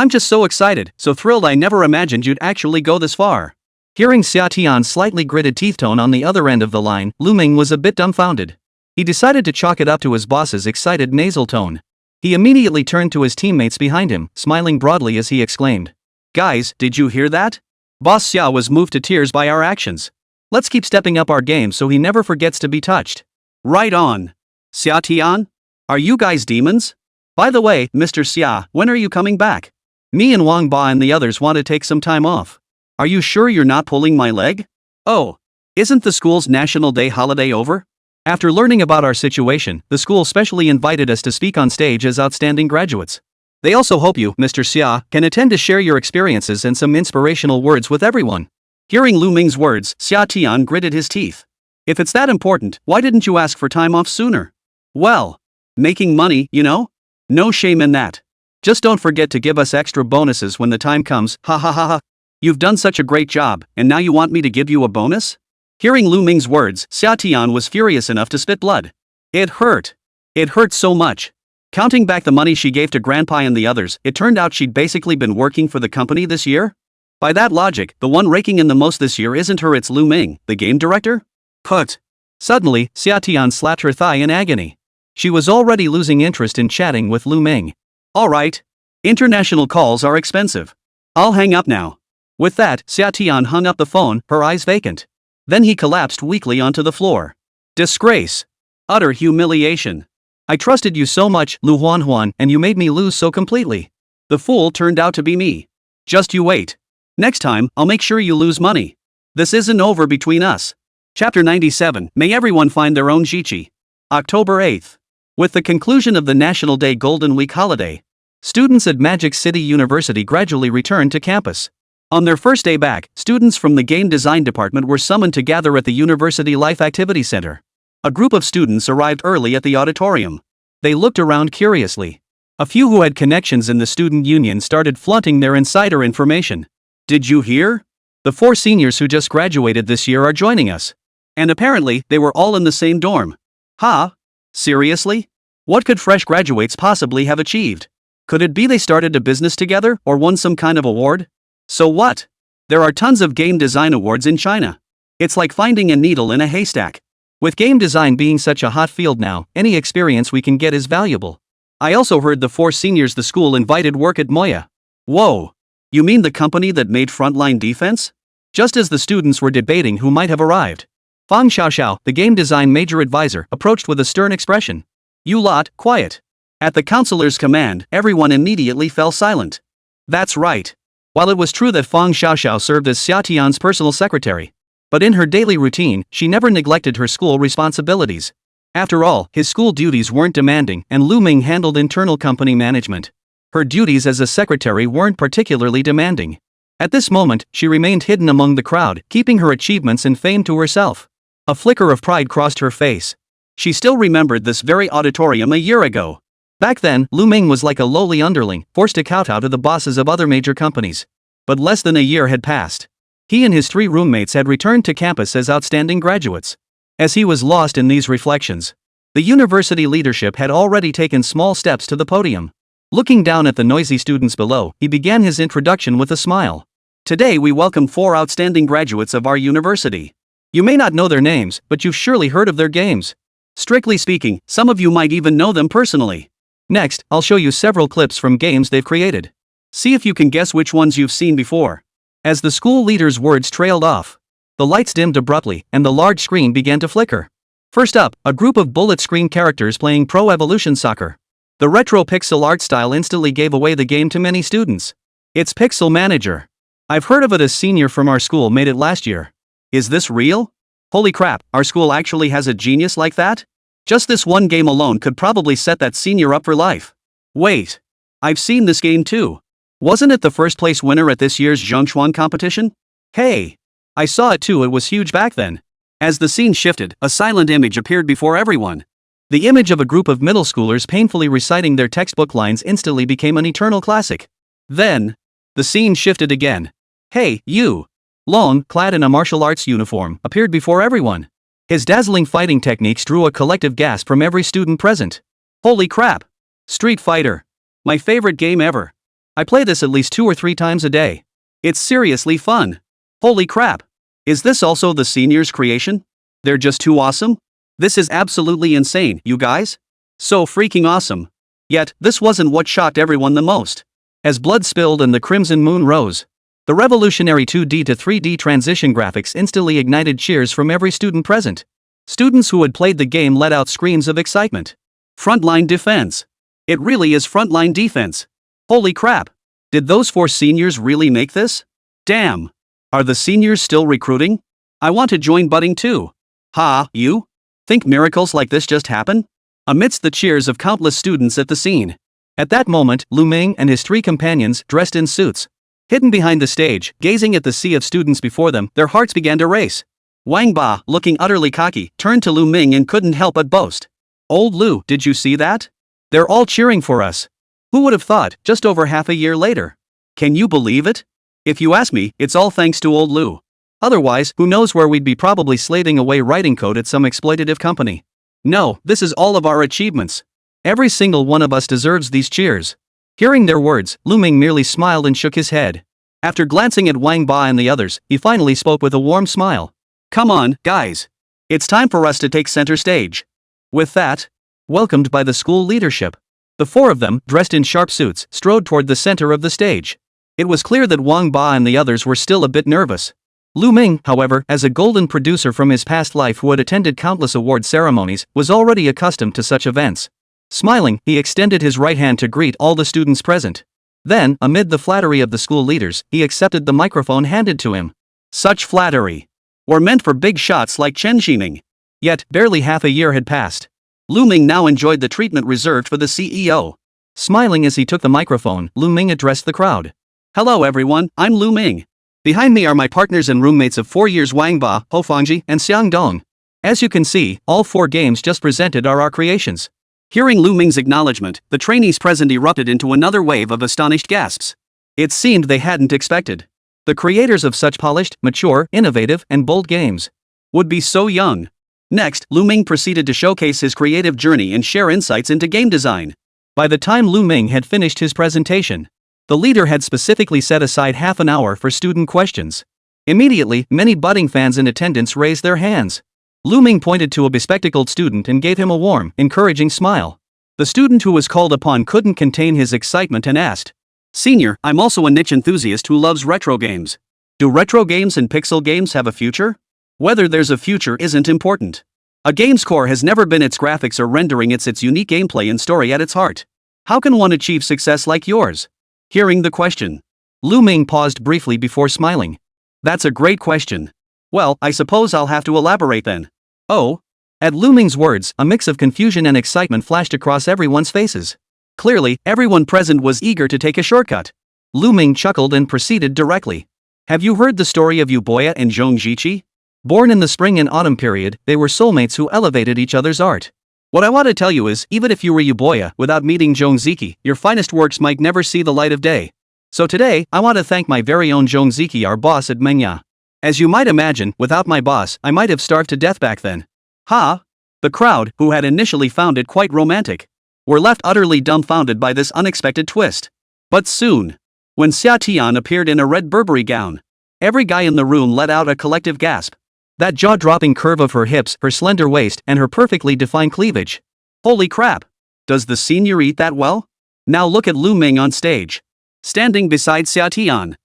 just so excited, so thrilled, I never imagined you'd actually go this far. Hearing Xià Tiān's slightly gritted teeth tone on the other end of the line, Lù Ming was a bit dumbfounded. He decided to chalk it up to his boss's excited nasal tone. He immediately turned to his teammates behind him, smiling broadly as he exclaimed. Guys, did you hear that? Boss Sia was moved to tears by our actions. Let's keep stepping up our game so he never forgets to be touched. Right on. Xià Tiān? Are you guys demons? By the way, Mr. Sia, when are you coming back? Me and Wang Ba and the others want to take some time off. Are you sure you're not pulling my leg? Oh, isn't the school's National Day holiday over? After learning about our situation, the school specially invited us to speak on stage as outstanding graduates. They also hope you, Mr. Sia, can attend to share your experiences and some inspirational words with everyone. Hearing Lù Ming's words, Xià Tiān gritted his teeth. If it's that important, why didn't you ask for time off sooner? Well, making money, you know? No shame in that. Just don't forget to give us extra bonuses when the time comes, ha ha ha ha. You've done such a great job, and now you want me to give you a bonus? Hearing Lù Ming's words, Xià Tiān was furious enough to spit blood. It hurt. It hurt so much. Counting back the money she gave to Grandpa and the others, it turned out she'd basically been working for the company this year? By that logic, the one raking in the most this year isn't her, it's Lù Ming, the game director? Put. Suddenly, Xià Tiān slapped her thigh in agony. She was already losing interest in chatting with Lù Ming. Alright. International calls are expensive. I'll hang up now. With that, Xià Tiān hung up the phone, her eyes vacant. Then he collapsed weakly onto the floor. Disgrace. Utter humiliation. I trusted you so much, Lù Huan, and you made me lose so completely. The fool turned out to be me. Just you wait. Next time, I'll make sure you lose money. This isn't over between us. Chapter 97, May everyone find their own Jichi. October 8th. With the conclusion of the National Day Golden Week holiday, students at Magic City University gradually returned to campus. On their first day back, students from the Game Design Department were summoned to gather at the University Life Activity Center. A group of students arrived early at the auditorium. They looked around curiously. A few who had connections in the student union started flaunting their insider information. Did you hear? The 4 seniors who just graduated this year are joining us. And apparently, they were all in the same dorm. Huh? Seriously? What could fresh graduates possibly have achieved? Could it be they started a business together or won some kind of award? So what? There are tons of game design awards in China. It's like finding a needle in a haystack. With game design being such a hot field now, any experience we can get is valuable. I also heard the 4 seniors the school invited work at Moya. Whoa! You mean the company that made Frontline Defense? Just as the students were debating who might have arrived, Fang Xiaoxiao, the game design major advisor, approached with a stern expression. You lot, quiet. At the counselor's command, everyone immediately fell silent. That's right. While it was true that Fang Xiaoxiao served as Xià Tiān's personal secretary, but in her daily routine, she never neglected her school responsibilities. After all, his school duties weren't demanding, and Lù Ming handled internal company management. Her duties as a secretary weren't particularly demanding. At this moment, she remained hidden among the crowd, keeping her achievements and fame to herself. A flicker of pride crossed her face. She still remembered this very auditorium a year ago. Back then, Lù Ming was like a lowly underling, forced to kowtow to the bosses of other major companies. But less than a year had passed. He and his 3 roommates had returned to campus as outstanding graduates. As he was lost in these reflections, the university leadership had already taken small steps to the podium. Looking down at the noisy students below, he began his introduction with a smile. Today we welcome 4 outstanding graduates of our university. You may not know their names, but you've surely heard of their games. Strictly speaking, some of you might even know them personally. Next, I'll show you several clips from games they've created. See if you can guess which ones you've seen before. As the school leader's words trailed off, the lights dimmed abruptly and the large screen began to flicker. First up, a group of bullet screen characters playing Pro Evolution Soccer. The retro pixel art style instantly gave away the game to many students. It's Pixel Manager. I've heard of it. A senior from our school made it last year. Is this real? Holy crap, our school actually has a genius like that? Just this one game alone could probably set that senior up for life. Wait. I've seen this game too. Wasn't it the first place winner at this year's Zhongshuan competition? Hey! I saw it too. It was huge back then. As the scene shifted, a silent image appeared before everyone. The image of a group of middle schoolers painfully reciting their textbook lines instantly became an eternal classic. Then, the scene shifted again. Hey, you! Long, clad in a martial arts uniform, appeared before everyone. His dazzling fighting techniques drew a collective gasp from every student present. Holy crap! Street Fighter. My favorite game ever. I play this at least 2 or 3 times a day. It's seriously fun. Holy crap! Is this also the seniors' creation? They're just too awesome? This is absolutely insane, you guys. So freaking awesome. Yet, this wasn't what shocked everyone the most. As blood spilled and the crimson moon rose, the revolutionary 2D to 3D transition graphics instantly ignited cheers from every student present. Students who had played the game let out screams of excitement. Frontline Defense. It really is Frontline Defense. Holy crap! Did those 4 seniors really make this? Damn! Are the seniors still recruiting? I want to join budding too. Ha, you? Think miracles like this just happen? Amidst the cheers of countless students at the scene. At that moment, Lù Ming and his 3 companions, dressed in suits, hidden behind the stage, gazing at the sea of students before them, their hearts began to race. Wang Ba, looking utterly cocky, turned to Lù Ming and couldn't help but boast. Old Lù, did you see that? They're all cheering for us. Who would have thought, just over half a year later? Can you believe it? If you ask me, it's all thanks to old Lù. Otherwise, who knows where we'd be, probably slaving away writing code at some exploitative company. No, this is all of our achievements. Every single one of us deserves these cheers. Hearing their words, Lù Ming merely smiled and shook his head. After glancing at Wang Ba and the others, he finally spoke with a warm smile. Come on, guys. It's time for us to take center stage. With that, welcomed by the school leadership, the 4 of them, dressed in sharp suits, strode toward the center of the stage. It was clear that Wang Ba and the others were still a bit nervous. Lù Ming, however, as a golden producer from his past life who had attended countless award ceremonies, was already accustomed to such events. Smiling, he extended his right hand to greet all the students present. Then, amid the flattery of the school leaders, he accepted the microphone handed to him. Such flattery were meant for big shots like Chen Xining. Yet, barely half a year had passed. Lù Ming now enjoyed the treatment reserved for the CEO. Smiling as he took the microphone, Lù Ming addressed the crowd. Hello everyone, I'm Lù Ming. Behind me are my partners and roommates of 4 years, Wang Ba, Ho Fangji, and Xiang Dong. As you can see, all 4 games just presented are our creations. Hearing Lù Ming's acknowledgement, the trainees present erupted into another wave of astonished gasps. It seemed they hadn't expected the creators of such polished, mature, innovative, and bold games would be so young. Next, Lù Ming proceeded to showcase his creative journey and share insights into game design. By the time Lù Ming had finished his presentation, the leader had specifically set aside half an hour for student questions. Immediately, many budding fans in attendance raised their hands. Lù Ming pointed to a bespectacled student and gave him a warm, encouraging smile. The student who was called upon couldn't contain his excitement and asked, "Senior, I'm also a niche enthusiast who loves retro games. Do retro games and pixel games have a future? Whether there's a future isn't important. A game's core has never been its graphics or rendering, it's its unique gameplay and story at its heart. How can one achieve success like yours?" Hearing the question, Lù Ming paused briefly before smiling. "That's a great question. Well, I suppose I'll have to elaborate then." "Oh?" At Lù Ming's words, a mix of confusion and excitement flashed across everyone's faces. Clearly, everyone present was eager to take a shortcut. Lù Ming chuckled and proceeded directly. "Have you heard the story of Yuboya and Zhongjiqi? Born in the spring and autumn period, they were soulmates who elevated each other's art. What I want to tell you is, even if you were Yuboya without meeting Zhongjiqi, your finest works might never see the light of day. So today, I want to thank my very own Zhongjiqi, our boss at Manhwa. As you might imagine, without my boss, I might have starved to death back then." Ha! The crowd, who had initially found it quite romantic, were left utterly dumbfounded by this unexpected twist. But soon, when Xià Tiān appeared in a red Burberry gown, every guy in the room let out a collective gasp. That jaw-dropping curve of her hips, her slender waist, and her perfectly defined cleavage. Holy crap! Does the senior eat that well? Now look at Lù Ming on stage, standing beside Xià Tiān.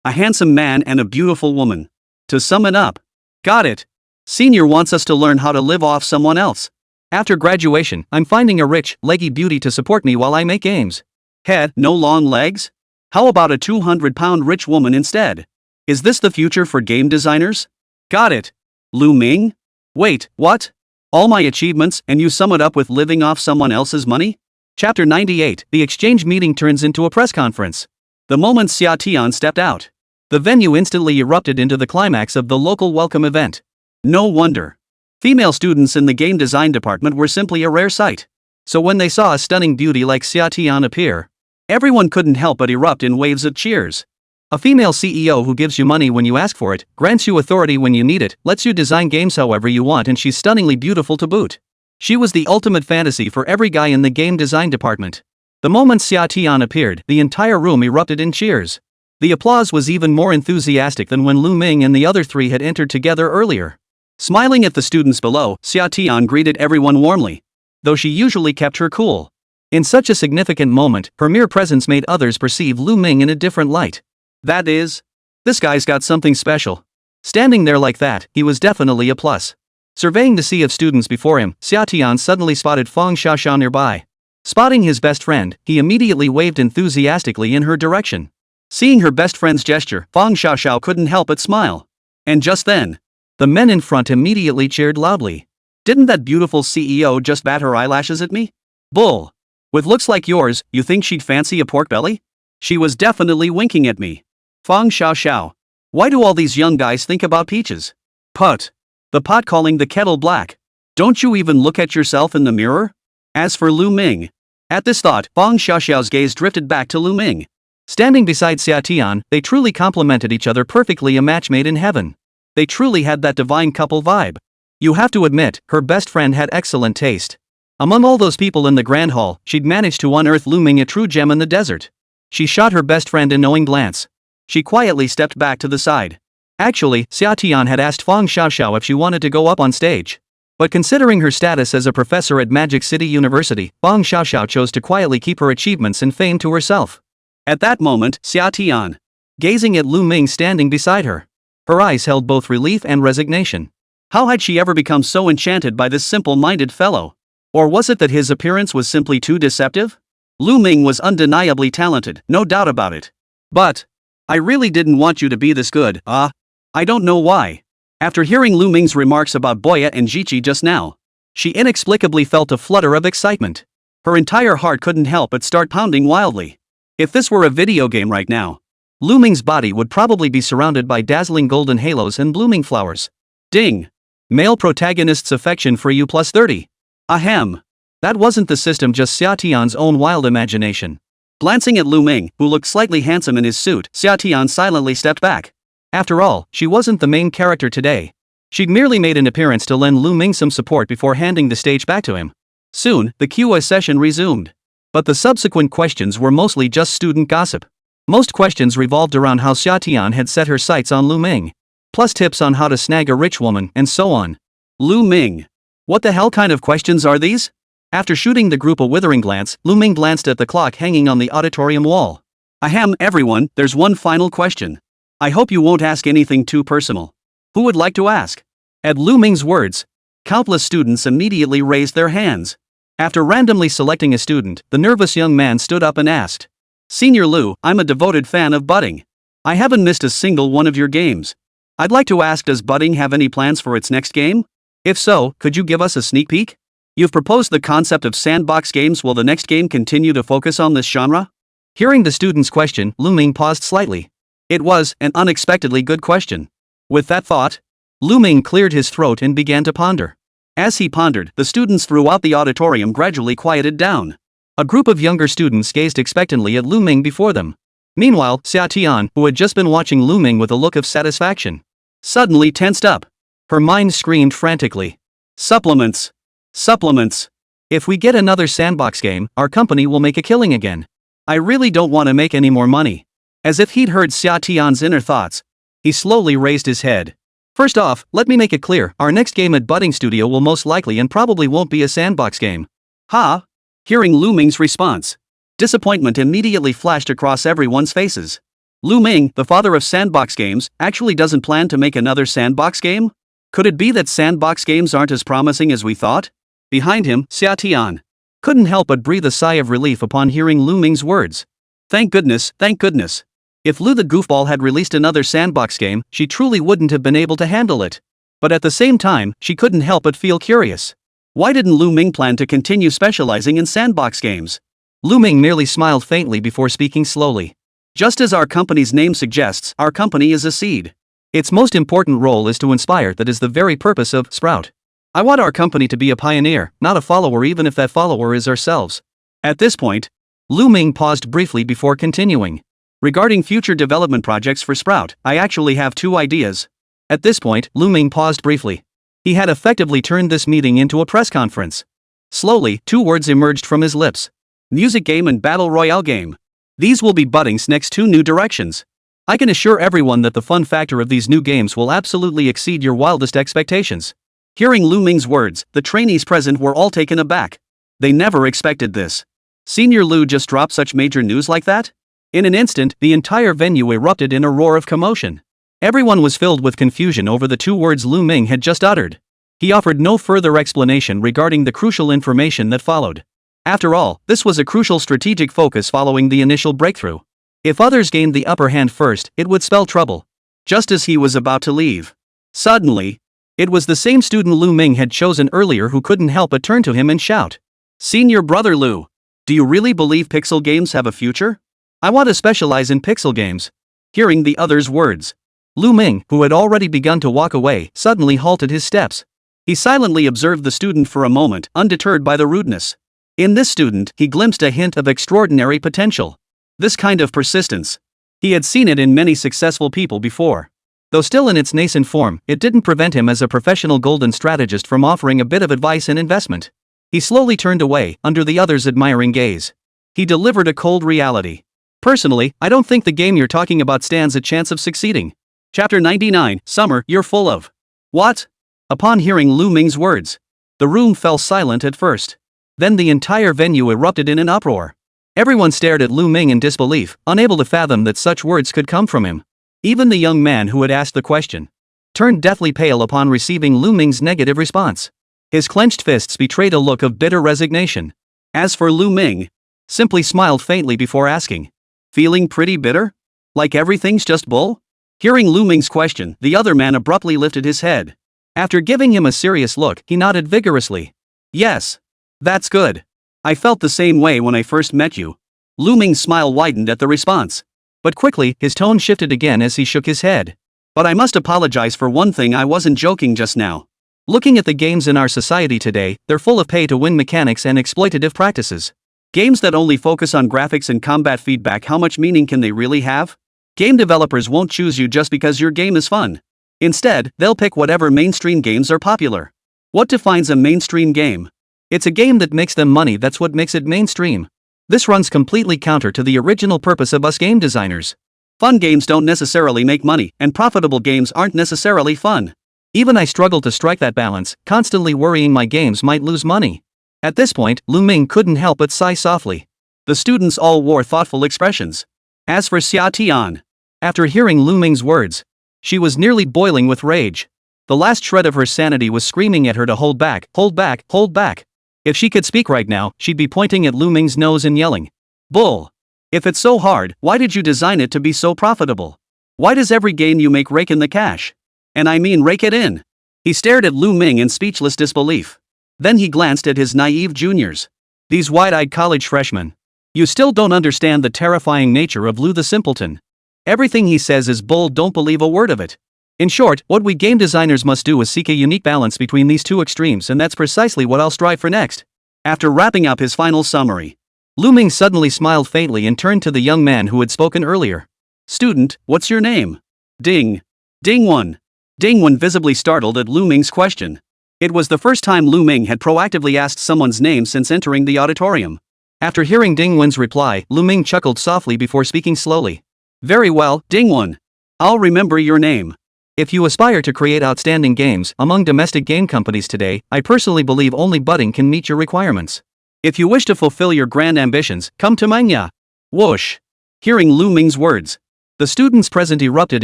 A handsome man and a beautiful woman. To sum it up, got it. Senior wants us to learn how to live off someone else. After graduation, I'm finding a rich, leggy beauty to support me while I make games. Head, no long legs? How about a 200-pound rich woman instead? Is this the future for game designers? Got it. Lù Ming? Wait, what? All my achievements and you sum it up with living off someone else's money? Chapter 98, the exchange meeting turns into a press conference. The moment Xià Tiān stepped out, the venue instantly erupted into the climax of the local welcome event. No wonder. Female students in the game design department were simply a rare sight. So when they saw a stunning beauty like Xià Tiān appear, everyone couldn't help but erupt in waves of cheers. A female CEO who gives you money when you ask for it, grants you authority when you need it, lets you design games however you want, and she's stunningly beautiful to boot. She was the ultimate fantasy for every guy in the game design department. The moment Xià Tiān appeared, the entire room erupted in cheers. The applause was even more enthusiastic than when Lù Ming and the other three had entered together earlier. Smiling at the students below, Xià Tiān greeted everyone warmly, though she usually kept her cool. In such a significant moment, her mere presence made others perceive Lù Ming in a different light. That is, this guy's got something special. Standing there like that, he was definitely a plus. Surveying the sea of students before him, Xià Tiān suddenly spotted Fang Xiaoxiao nearby. Spotting his best friend, he immediately waved enthusiastically in her direction. Seeing her best friend's gesture, Fang Xiaoxiao couldn't help but smile. And just then, the men in front immediately cheered loudly. Didn't that beautiful CEO just bat her eyelashes at me? Bull. With looks like yours, you think she'd fancy a pork belly? She was definitely winking at me. Fang Xiaoxiao. Why do all these young guys think about peaches? Put. The pot calling the kettle black. Don't you even look at yourself in the mirror? As for Lù Ming. At this thought, Fang Xiaoxiao's gaze drifted back to Lù Ming. Standing beside Xià Tiān, they truly complemented each other perfectly, a match made in heaven. They truly had that divine couple vibe. You have to admit, her best friend had excellent taste. Among all those people in the grand hall, she'd managed to unearth Lù Ming, a true gem in the desert. She shot her best friend a knowing glance. She quietly stepped back to the side. Actually, Xià Tiān had asked Fang Xiaoxiao if she wanted to go up on stage. But considering her status as a professor at Magic City University, Fang Xiaoxiao chose to quietly keep her achievements and fame to herself. At that moment, Xià Tiān, gazing at Lù Ming standing beside her, her eyes held both relief and resignation. How had she ever become so enchanted by this simple-minded fellow? Or was it that his appearance was simply too deceptive? Lù Ming was undeniably talented, no doubt about it. But I really didn't want you to be this good, I don't know why. After hearing Lù Ming's remarks about Boya and Jiqi just now, she inexplicably felt a flutter of excitement. Her entire heart couldn't help but start pounding wildly. If this were a video game right now, Lù Ming's body would probably be surrounded by dazzling golden halos and blooming flowers. Ding! Male protagonist's affection for you plus 30. Ahem. That wasn't the system, just Xià Tiān's own wild imagination. Glancing at Lù Ming, who looked slightly handsome in his suit, Xià Tiān silently stepped back. After all, she wasn't the main character today. She'd merely made an appearance to lend Lù Ming some support before handing the stage back to him. Soon, the Q&A session resumed. But the subsequent questions were mostly just student gossip. Most questions revolved around how Xià Tiān had set her sights on Lù Ming, plus tips on how to snag a rich woman, and so on. Lù Ming. What the hell kind of questions are these? After shooting the group a withering glance, Lù Ming glanced at the clock hanging on the auditorium wall. Ahem, everyone, there's one final question. I hope you won't ask anything too personal. Who would like to ask? At Lù Ming's words, countless students immediately raised their hands. After randomly selecting a student, the nervous young man stood up and asked, Senior Lù, I'm a devoted fan of budding. I haven't missed a single one of your games. I'd like to ask, does budding have any plans for its next game? If so, could you give us a sneak peek? You've proposed the concept of sandbox games. Will the next game continue to focus on this genre? Hearing the student's question, Lù Ming paused slightly. It was an unexpectedly good question. With that thought, Lù Ming cleared his throat and began to ponder. As he pondered, the students throughout the auditorium gradually quieted down. A group of younger students gazed expectantly at Lù Ming before them. Meanwhile, Xià Tiān, who had just been watching Lù Ming with a look of satisfaction, suddenly tensed up. Her mind screamed frantically. Supplements! Supplements! If we get another sandbox game, our company will make a killing again. I really don't want to make any more money. As if he'd heard Xià Tiān's inner thoughts, he slowly raised his head. First off, let me make it clear, our next game at Budding Studio will most likely and probably won't be a sandbox game. Ha! Hearing Lù Ming's response, disappointment immediately flashed across everyone's faces. Lù Ming, the father of sandbox games, actually doesn't plan to make another sandbox game? Could it be that sandbox games aren't as promising as we thought? Behind him, Xià Tiān couldn't help but breathe a sigh of relief upon hearing Lù Ming's words. Thank goodness, thank goodness. If Lù the goofball had released another sandbox game, she truly wouldn't have been able to handle it. But at the same time, she couldn't help but feel curious. Why didn't Lù Ming plan to continue specializing in sandbox games? Lù Ming merely smiled faintly before speaking slowly. Just as our company's name suggests, our company is a seed. Its most important role is to inspire. That is the very purpose of Sprout. I want our company to be a pioneer, not a follower, even if that follower is ourselves. At this point, Lù Ming paused briefly before continuing. Regarding future development projects for Sprout, I actually have two ideas. At this point, Lù Ming paused briefly. He had effectively turned this meeting into a press conference. Slowly, two words emerged from his lips. Music game and battle royale game. These will be Budding's next two new directions. I can assure everyone that the fun factor of these new games will absolutely exceed your wildest expectations. Hearing Lù Ming's words, the trainees present were all taken aback. They never expected this. Senior Lù just dropped such major news like that? In an instant, the entire venue erupted in a roar of commotion. Everyone was filled with confusion over the two words Lù Ming had just uttered. He offered no further explanation regarding the crucial information that followed. After all, this was a crucial strategic focus following the initial breakthrough. If others gained the upper hand first, it would spell trouble. Just as he was about to leave, suddenly, it was the same student Lù Ming had chosen earlier who couldn't help but turn to him and shout, Senior brother Lù, do you really believe pixel games have a future? I want to specialize in pixel games. Hearing the other's words, Lù Ming, who had already begun to walk away, suddenly halted his steps. He silently observed the student for a moment, undeterred by the rudeness. In this student, he glimpsed a hint of extraordinary potential. This kind of persistence. He had seen it in many successful people before. Though still in its nascent form, it didn't prevent him as a professional golden strategist from offering a bit of advice and investment. He slowly turned away, under the other's admiring gaze. He delivered a cold reality. Personally, I don't think the game you're talking about stands a chance of succeeding. Chapter 99, Summer, you're full of. What? Upon hearing Lù Ming's words, the room fell silent at first. Then the entire venue erupted in an uproar. Everyone stared at Lù Ming in disbelief, unable to fathom that such words could come from him. Even the young man who had asked the question turned deathly pale upon receiving Lù Ming's negative response. His clenched fists betrayed a look of bitter resignation. As for Lù Ming, simply smiled faintly before asking, feeling pretty bitter? Like everything's just bull? Hearing Lù Ming's question, the other man abruptly lifted his head. After giving him a serious look, he nodded vigorously. Yes. That's good. I felt the same way when I first met you. Lù Ming's smile widened at the response. But quickly, his tone shifted again as he shook his head. But I must apologize for one thing, I wasn't joking just now. Looking at the games in our society today, they're full of pay-to-win mechanics and exploitative practices. Games that only focus on graphics and combat feedback, how much meaning can they really have? Game developers won't choose you just because your game is fun. Instead, they'll pick whatever mainstream games are popular. What defines a mainstream game? It's a game that makes them money, that's what makes it mainstream. This runs completely counter to the original purpose of us game designers. Fun games don't necessarily make money, and profitable games aren't necessarily fun. Even I struggle to strike that balance, constantly worrying my games might lose money. At this point, Lù Ming couldn't help but sigh softly. The students all wore thoughtful expressions. As for Xià Tiān, after hearing Lù Ming's words, she was nearly boiling with rage. The last shred of her sanity was screaming at her to hold back, hold back, hold back. If she could speak right now, she'd be pointing at Lù Ming's nose and yelling, "Bull! If it's so hard, why did you design it to be so profitable? Why does every game you make rake in the cash? And I mean rake it in." He stared at Lù Ming in speechless disbelief. Then he glanced at his naive juniors. These wide-eyed college freshmen. You still don't understand the terrifying nature of Lù the simpleton. Everything he says is bull, don't believe a word of it. In short, what we game designers must do is seek a unique balance between these two extremes, and that's precisely what I'll strive for next. After wrapping up his final summary, Lù Ming suddenly smiled faintly and turned to the young man who had spoken earlier. "Student, what's your name?" "Ding. Dingwon." Dingwon visibly startled at Lù Ming's question. It was the first time Lù Ming had proactively asked someone's name since entering the auditorium. After hearing Dingwon's reply, Lù Ming chuckled softly before speaking slowly. "Very well, Dingwon. I'll remember your name. If you aspire to create outstanding games among domestic game companies today, I personally believe only budding can meet your requirements. If you wish to fulfill your grand ambitions, come to Manhwa." Whoosh! Hearing Lù Ming's words, the students present erupted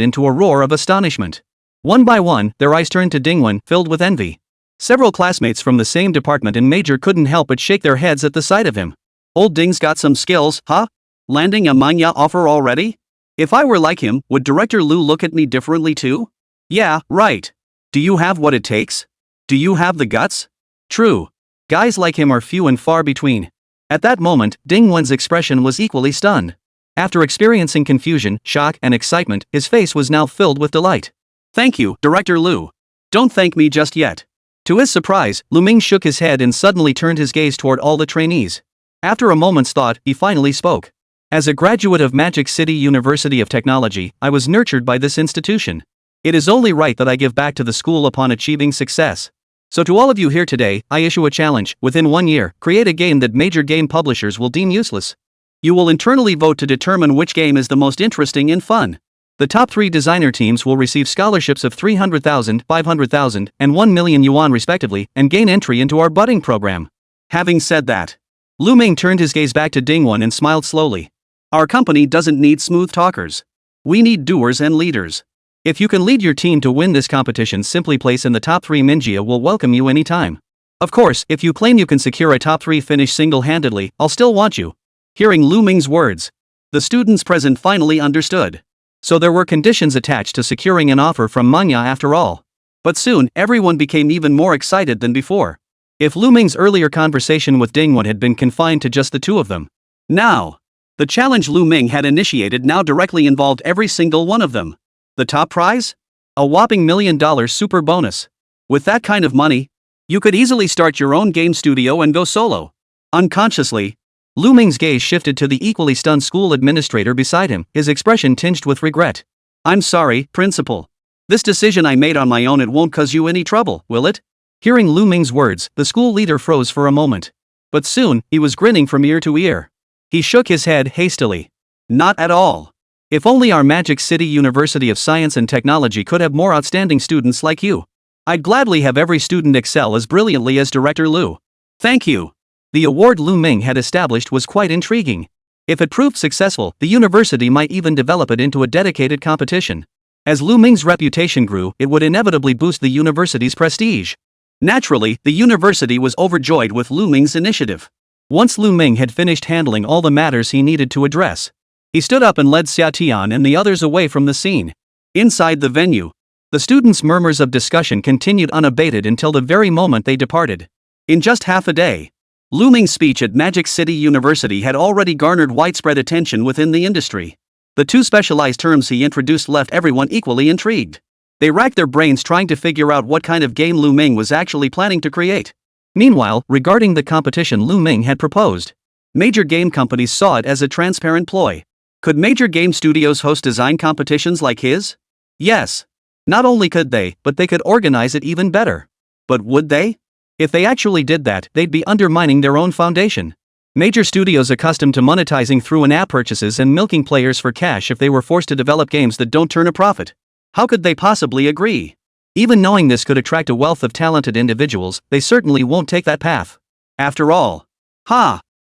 into a roar of astonishment. One by one, their eyes turned to Dingwon, filled with envy. Several classmates from the same department and major couldn't help but shake their heads at the sight of him. Old Ding's got some skills, huh? Landing a Manhwa offer already? If I were like him, would Director Lù look at me differently too? Yeah, right. Do you have what it takes? Do you have the guts? True. Guys like him are few and far between. At that moment, Dingwon's expression was equally stunned. After experiencing confusion, shock, and excitement, his face was now filled with delight. Thank you, Director Lù. Don't thank me just yet. To his surprise, Lù Ming shook his head and suddenly turned his gaze toward all the trainees. After a moment's thought, he finally spoke. As a graduate of Magic City University of Technology, I was nurtured by this institution. It is only right that I give back to the school upon achieving success. So to all of you here today, I issue a challenge. Within 1 year, create a game that major game publishers will deem useless. You will internally vote to determine which game is the most interesting and fun. The top 3 designer teams will receive scholarships of 300,000, 500,000, and 1 million yuan respectively, and gain entry into our budding program. Having said that, Lù Ming turned his gaze back to Dingwon and smiled slowly. Our company doesn't need smooth talkers. We need doers and leaders. If you can lead your team to win this competition, simply place in the top 3. Minjia will welcome you anytime. Of course, if you claim you can secure a top 3 finish single-handedly, I'll still want you. Hearing Lù Ming's words, the students present finally understood. So there were conditions attached to securing an offer from Manhwa after all. But soon, everyone became even more excited than before. If Lù Ming's earlier conversation with Dingwon had been confined to just the two of them, now, the challenge Lù Ming had initiated now directly involved every single one of them. The top prize? A whopping $1 million super bonus. With that kind of money, you could easily start your own game studio and go solo. Unconsciously, Lù Ming's gaze shifted to the equally stunned school administrator beside him, his expression tinged with regret. I'm sorry, Principal. This decision I made on my own, it won't cause you any trouble, will it? Hearing Lù Ming's words, the school leader froze for a moment. But soon, he was grinning from ear to ear. He shook his head hastily. Not at all. If only our Magic City University of Science and Technology could have more outstanding students like you. I'd gladly have every student excel as brilliantly as Director Lù. Thank you. The award Lù Ming had established was quite intriguing. If it proved successful, the university might even develop it into a dedicated competition. As Lù Ming's reputation grew, it would inevitably boost the university's prestige. Naturally, the university was overjoyed with Lù Ming's initiative. Once Lù Ming had finished handling all the matters he needed to address, he stood up and led Xià Tiān and the others away from the scene. Inside the venue, the students' murmurs of discussion continued unabated until the very moment they departed. In just half a day, Lù Ming's speech at Magic City University had already garnered widespread attention within the industry. The 2 specialized terms he introduced left everyone equally intrigued. They racked their brains trying to figure out what kind of game Lù Ming was actually planning to create. Meanwhile, regarding the competition Lù Ming had proposed, major game companies saw it as a transparent ploy. Could major game studios host design competitions like his? Yes. Not only could they, but they could organize it even better. But would they? If they actually did that, they'd be undermining their own foundation. Major studios accustomed to monetizing through in-app purchases and milking players for cash if they were forced to develop games that don't turn a profit. How could they possibly agree? Even knowing this could attract a wealth of talented individuals, they certainly won't take that path. After all.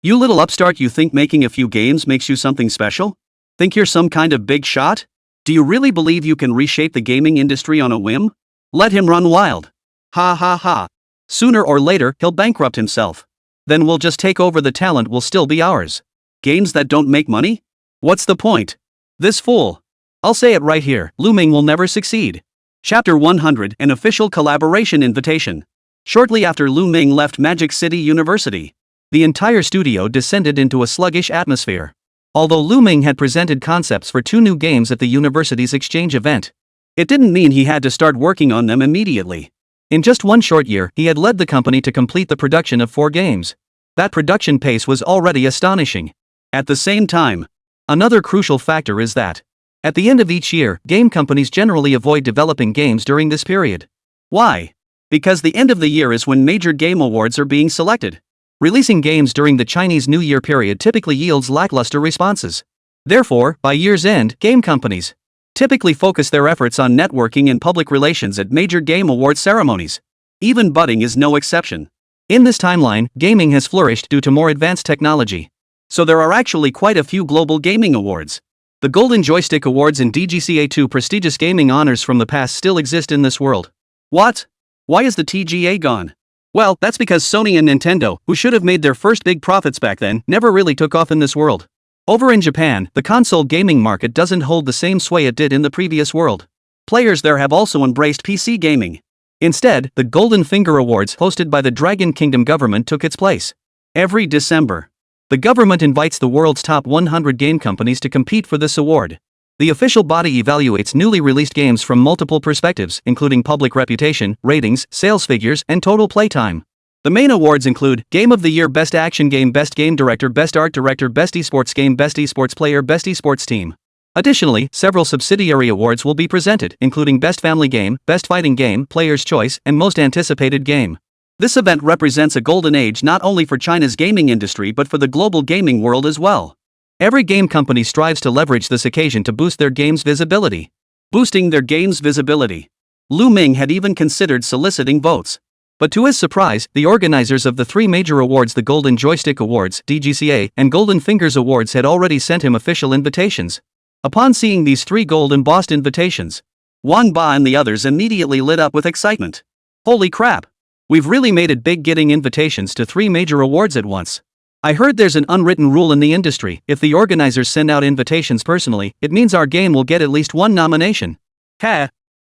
You little upstart, you think making a few games makes you something special? Think you're some kind of big shot? Do you really believe you can reshape the gaming industry on a whim? Let him run wild. Ha. Sooner or later, he'll bankrupt himself. Then we'll just take over, the talent will still be ours. Games that don't make money? What's the point? This fool. I'll say it right here, Lù Ming will never succeed. Chapter 100, an official collaboration invitation. Shortly after Lù Ming left Magic City University, the entire studio descended into a sluggish atmosphere. Although Lù Ming had presented concepts for 2 new games at the university's exchange event, it didn't mean he had to start working on them immediately. In just 1 short year, he had led the company to complete the production of 4 games. That production pace was already astonishing. At the same time, another crucial factor is that, at the end of each year, game companies generally avoid developing games during this period. Why? Because the end of the year is when major game awards are being selected. Releasing games during the Chinese New Year period typically yields lackluster responses. Therefore, by year's end, game companies typically focus their efforts on networking and public relations at major game award ceremonies. Even budding is no exception. In this timeline, gaming has flourished due to more advanced technology. So there are actually quite a few global gaming awards. The Golden Joystick Awards and DGCA2 prestigious gaming honors from the past still exist in this world. What? Why is the TGA gone? Well, that's because Sony and Nintendo, who should have made their first big profits back then, never really took off in this world. Over in Japan, the console gaming market doesn't hold the same sway it did in the previous world. Players there have also embraced PC gaming. Instead, the Golden Finger Awards hosted by the Dragon Kingdom government took its place. Every December, the government invites the world's top 100 game companies to compete for this award. The official body evaluates newly released games from multiple perspectives, including public reputation, ratings, sales figures, and total playtime. The main awards include Game of the Year, Best Action Game, Best Game Director, Best Art Director, Best Esports Game, Best Esports Player, Best Esports Team. Additionally, several subsidiary awards will be presented, including Best Family Game, Best Fighting Game, Player's Choice, and Most Anticipated Game. This event represents a golden age not only for China's gaming industry but for the global gaming world as well. Every game company strives to leverage this occasion to boost their game's visibility. Boosting their game's visibility. Lù Ming had even considered soliciting votes. But to his surprise, the organizers of the 3 major awards, the Golden Joystick Awards, DGCA, and Golden Fingers Awards, had already sent him official invitations. Upon seeing these 3 gold embossed invitations, Wang Ba and the others immediately lit up with excitement. Holy crap! We've really made it big getting invitations to 3 major awards at once. I heard there's an unwritten rule in the industry: if the organizers send out invitations personally, it means our game will get at least 1 nomination.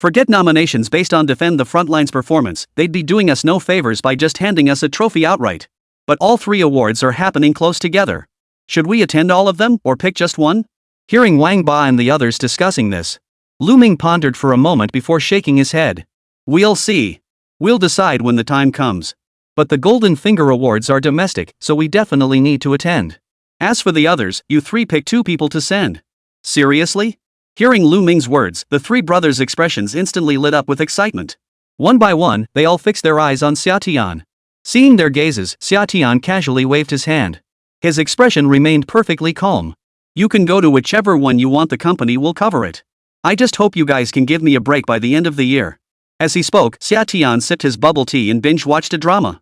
Forget nominations based on Defend the Frontline's performance, they'd be doing us no favors by just handing us a trophy outright. But all 3 awards are happening close together. Should we attend all of them, or pick just one? Hearing Wang Ba and the others discussing this, Lù Ming pondered for a moment before shaking his head. We'll see. We'll decide when the time comes. But the Golden Finger Awards are domestic, so we definitely need to attend. As for the others, you 3 pick 2 people to send. Seriously? Hearing Lù Ming's words, the 3 brothers' expressions instantly lit up with excitement. One by one, they all fixed their eyes on Xià Tiān. Seeing their gazes, Xià Tiān casually waved his hand. His expression remained perfectly calm. You can go to whichever one you want, the company will cover it. I just hope you guys can give me a break by the end of the year. As he spoke, Xià Tiān sipped his bubble tea and binge-watched a drama.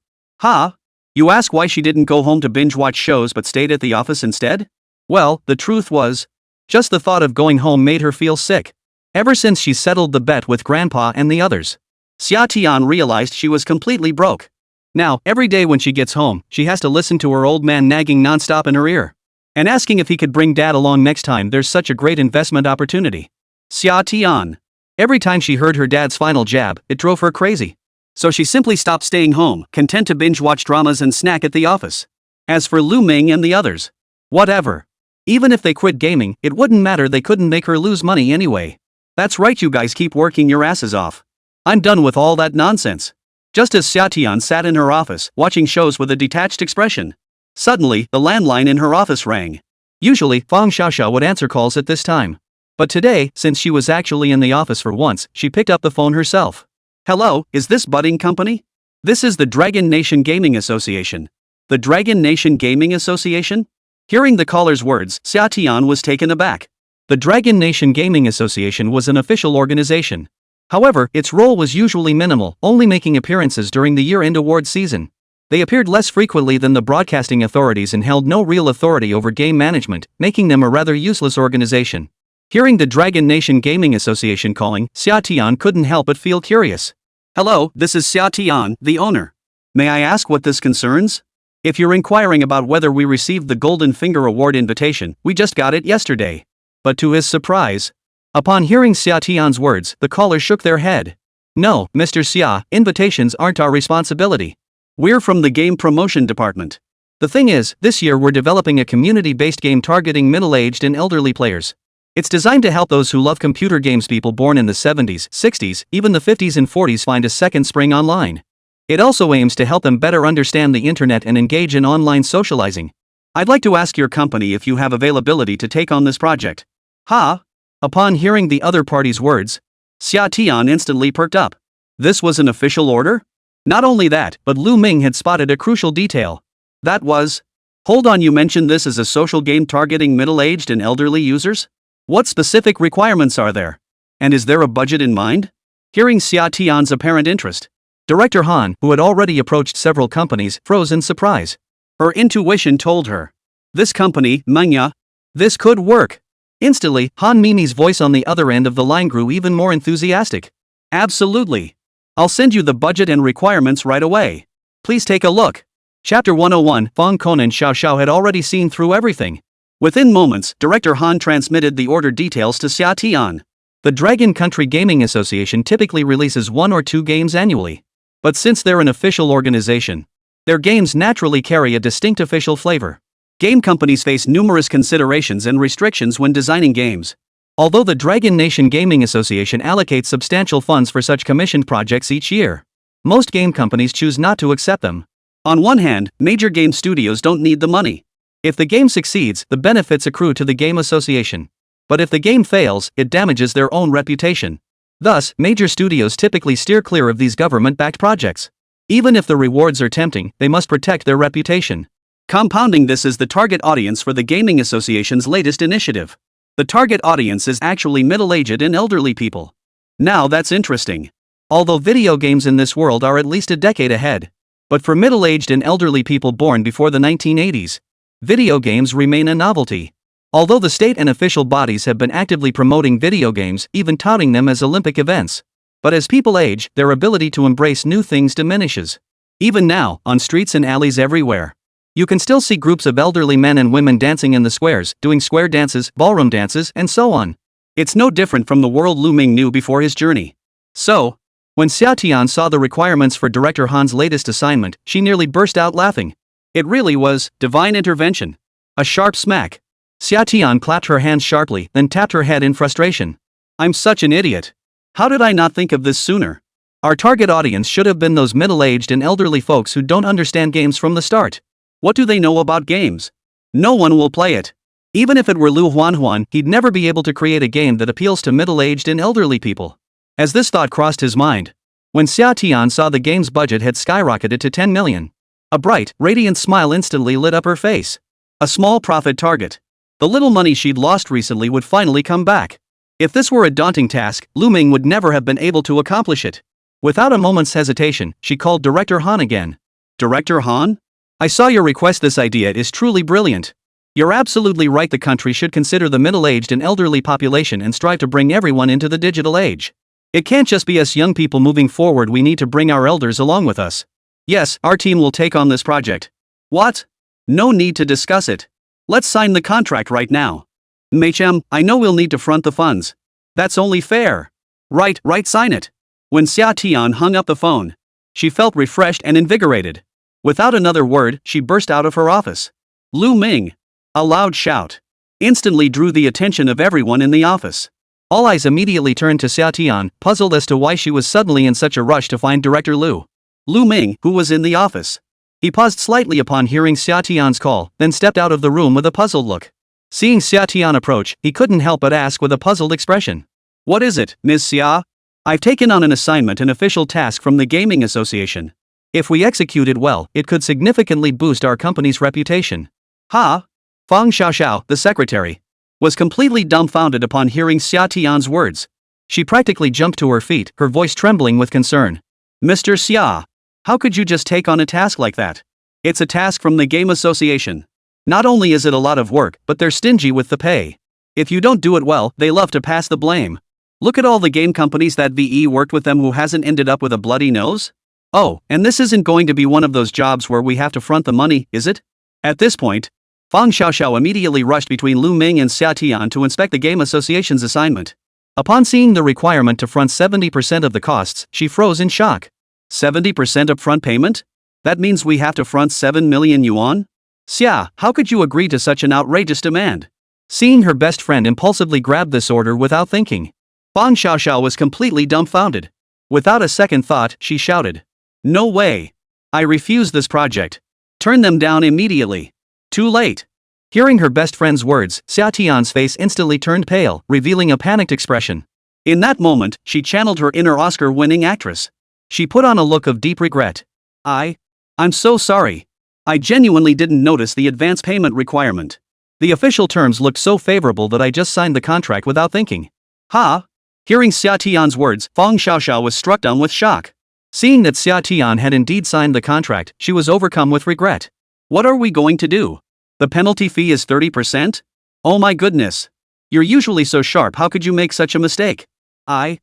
You ask why she didn't go home to binge-watch shows but stayed at the office instead? Well, the truth was, just the thought of going home made her feel sick. Ever since she settled the bet with Grandpa and the others, Xià Tiān realized she was completely broke. Now, every day when she gets home, she has to listen to her old man nagging non-stop in her ear, and asking if he could bring Dad along next time there's such a great investment opportunity. Xià Tiān. Every time she heard her dad's final jab, it drove her crazy. So she simply stopped staying home, content to binge-watch dramas and snack at the office. As for Lù Ming and the others, whatever. Even if they quit gaming, it wouldn't matter, they couldn't make her lose money anyway. That's right, you guys keep working your asses off. I'm done with all that nonsense. Just as Xià Tiān sat in her office, watching shows with a detached expression, suddenly, the landline in her office rang. Usually, Fang Xiaoxia would answer calls at this time. But today, since she was actually in the office for once, she picked up the phone herself. Hello, is this budding company? This is the Dragon Nation Gaming Association. The Dragon Nation Gaming Association? Hearing the caller's words, Xià Tiān was taken aback. The Dragon Nation Gaming Association was an official organization. However, its role was usually minimal, only making appearances during the year-end award season. They appeared less frequently than the broadcasting authorities and held no real authority over game management, making them a rather useless organization. Hearing the Dragon Nation Gaming Association calling, Xià Tiān couldn't help but feel curious. Hello, this is Xià Tiān, the owner. May I ask what this concerns? If you're inquiring about whether we received the Golden Finger Award invitation, we just got it yesterday. But to his surprise, upon hearing Xià Tiān's words, the callers shook their head. No, Mr. Sia, invitations aren't our responsibility. We're from the game promotion department. The thing is, this year we're developing a community-based game targeting middle-aged and elderly players. It's designed to help those who love computer games. People born in the 70s, 60s, even the 50s and 40s find a second spring online. It also aims to help them better understand the internet and engage in online socializing. I'd like to ask your company if you have availability to take on this project. Ha! Upon hearing the other party's words, Xià Tiān instantly perked up. This was an official order? Not only that, but Lù Ming had spotted a crucial detail. That was... Hold on, you mentioned this as a social game targeting middle-aged and elderly users? What specific requirements are there? And is there a budget in mind? Hearing Xià Tiān's apparent interest, Director Han, who had already approached several companies, froze in surprise. Her intuition told her. This company, Manga, this could work. Instantly, Han Mimi's voice on the other end of the line grew even more enthusiastic. Absolutely. I'll send you the budget and requirements right away. Please take a look. Chapter 101, Fong Kon and Xiao Xiao had already seen through everything. Within moments, Director Han transmitted the order details to Xià Tiān. The Dragon Country Gaming Association typically releases 1 or 2 games annually. But since they're an official organization, their games naturally carry a distinct official flavor. Game companies face numerous considerations and restrictions when designing games. Although the Dragon Nation Gaming Association allocates substantial funds for such commissioned projects each year, most game companies choose not to accept them. On one hand, major game studios don't need the money. If the game succeeds, the benefits accrue to the game association. But if the game fails, it damages their own reputation. Thus, major studios typically steer clear of these government-backed projects. Even if the rewards are tempting, they must protect their reputation. Compounding this is the target audience for the Gaming Association's latest initiative. The target audience is actually middle-aged and elderly people. Now that's interesting. Although video games in this world are at least a decade ahead. But for middle-aged and elderly people born before the 1980s, video games remain a novelty. Although the state and official bodies have been actively promoting video games, even touting them as Olympic events. But as people age, their ability to embrace new things diminishes. Even now, on streets and alleys everywhere, you can still see groups of elderly men and women dancing in the squares, doing square dances, ballroom dances, and so on. It's no different from the world Lù Ming knew before his journey. So, when Xià Tiān saw the requirements for Director Han's latest assignment, she nearly burst out laughing. It really was divine intervention. A sharp smack. Xià Tiān clapped her hands sharply, then tapped her head in frustration. I'm such an idiot. How did I not think of this sooner? Our target audience should have been those middle-aged and elderly folks who don't understand games from the start. What do they know about games? No one will play it. Even if it were Lu Huanhuan, he'd never be able to create a game that appeals to middle-aged and elderly people. As this thought crossed his mind, when Xià Tiān saw the game's budget had skyrocketed to 10 million, a bright, radiant smile instantly lit up her face. A small profit target. The little money she'd lost recently would finally come back. If this were a daunting task, Lù Ming would never have been able to accomplish it. Without a moment's hesitation, she called Director Han again. Director Han? I saw your request. This idea is truly brilliant. You're absolutely right. The country should consider the middle-aged and elderly population and strive to bring everyone into the digital age. It can't just be us young people moving forward. We need to bring our elders along with us. Yes, our team will take on this project. What? No need to discuss it. Let's sign the contract right now. Machem, I know we'll need to front the funds. That's only fair. Right, sign it. When Xià Tiān hung up the phone, she felt refreshed and invigorated. Without another word, she burst out of her office. Lù Ming! A loud shout instantly drew the attention of everyone in the office. All eyes immediately turned to Xià Tiān, puzzled as to why she was suddenly in such a rush to find Director Lù. Lù Ming, who was in the office. He paused slightly upon hearing Xià Tiān's call, then stepped out of the room with a puzzled look. Seeing Xià Tiān approach, he couldn't help but ask with a puzzled expression. What is it, Ms. Sia? I've taken on an assignment, an official task from the Gaming Association. If we execute it well, it could significantly boost our company's reputation. Ha? Fang Xiaoxiao, the secretary, was completely dumbfounded upon hearing Xià Tiān's words. She practically jumped to her feet, her voice trembling with concern. Mr. Sia, how could you just take on a task like that? It's a task from the Game Association. Not only is it a lot of work, but they're stingy with the pay. If you don't do it well, they love to pass the blame. Look at all the game companies that VE worked with them who hasn't ended up with a bloody nose. Oh, and this isn't going to be one of those jobs where we have to front the money, is it? At this point, Fang Xiaoxiao immediately rushed between Lù Ming and Xià Tiān to inspect the Game Association's assignment. Upon seeing the requirement to front 70% of the costs, she froze in shock. 70% upfront payment? That means we have to front 7 million yuan? Sia, how could you agree to such an outrageous demand? Seeing her best friend impulsively grab this order without thinking, Fang Xiaoxiao was completely dumbfounded. Without a second thought, she shouted, "No way! I refuse this project. Turn them down immediately." Too late. Hearing her best friend's words, Xià Tiān's face instantly turned pale, revealing a panicked expression. In that moment, she channeled her inner Oscar-winning actress. She put on a look of deep regret. I'm so sorry. I genuinely didn't notice the advance payment requirement. The official terms looked so favorable that I just signed the contract without thinking. Ha? Hearing Xià Tiān's words, Fang Xiaoxiao was struck down with shock. Seeing that Xià Tiān had indeed signed the contract, she was overcome with regret. What are we going to do? The penalty fee is 30%? Oh my goodness. You're usually so sharp, how could you make such a mistake? I'm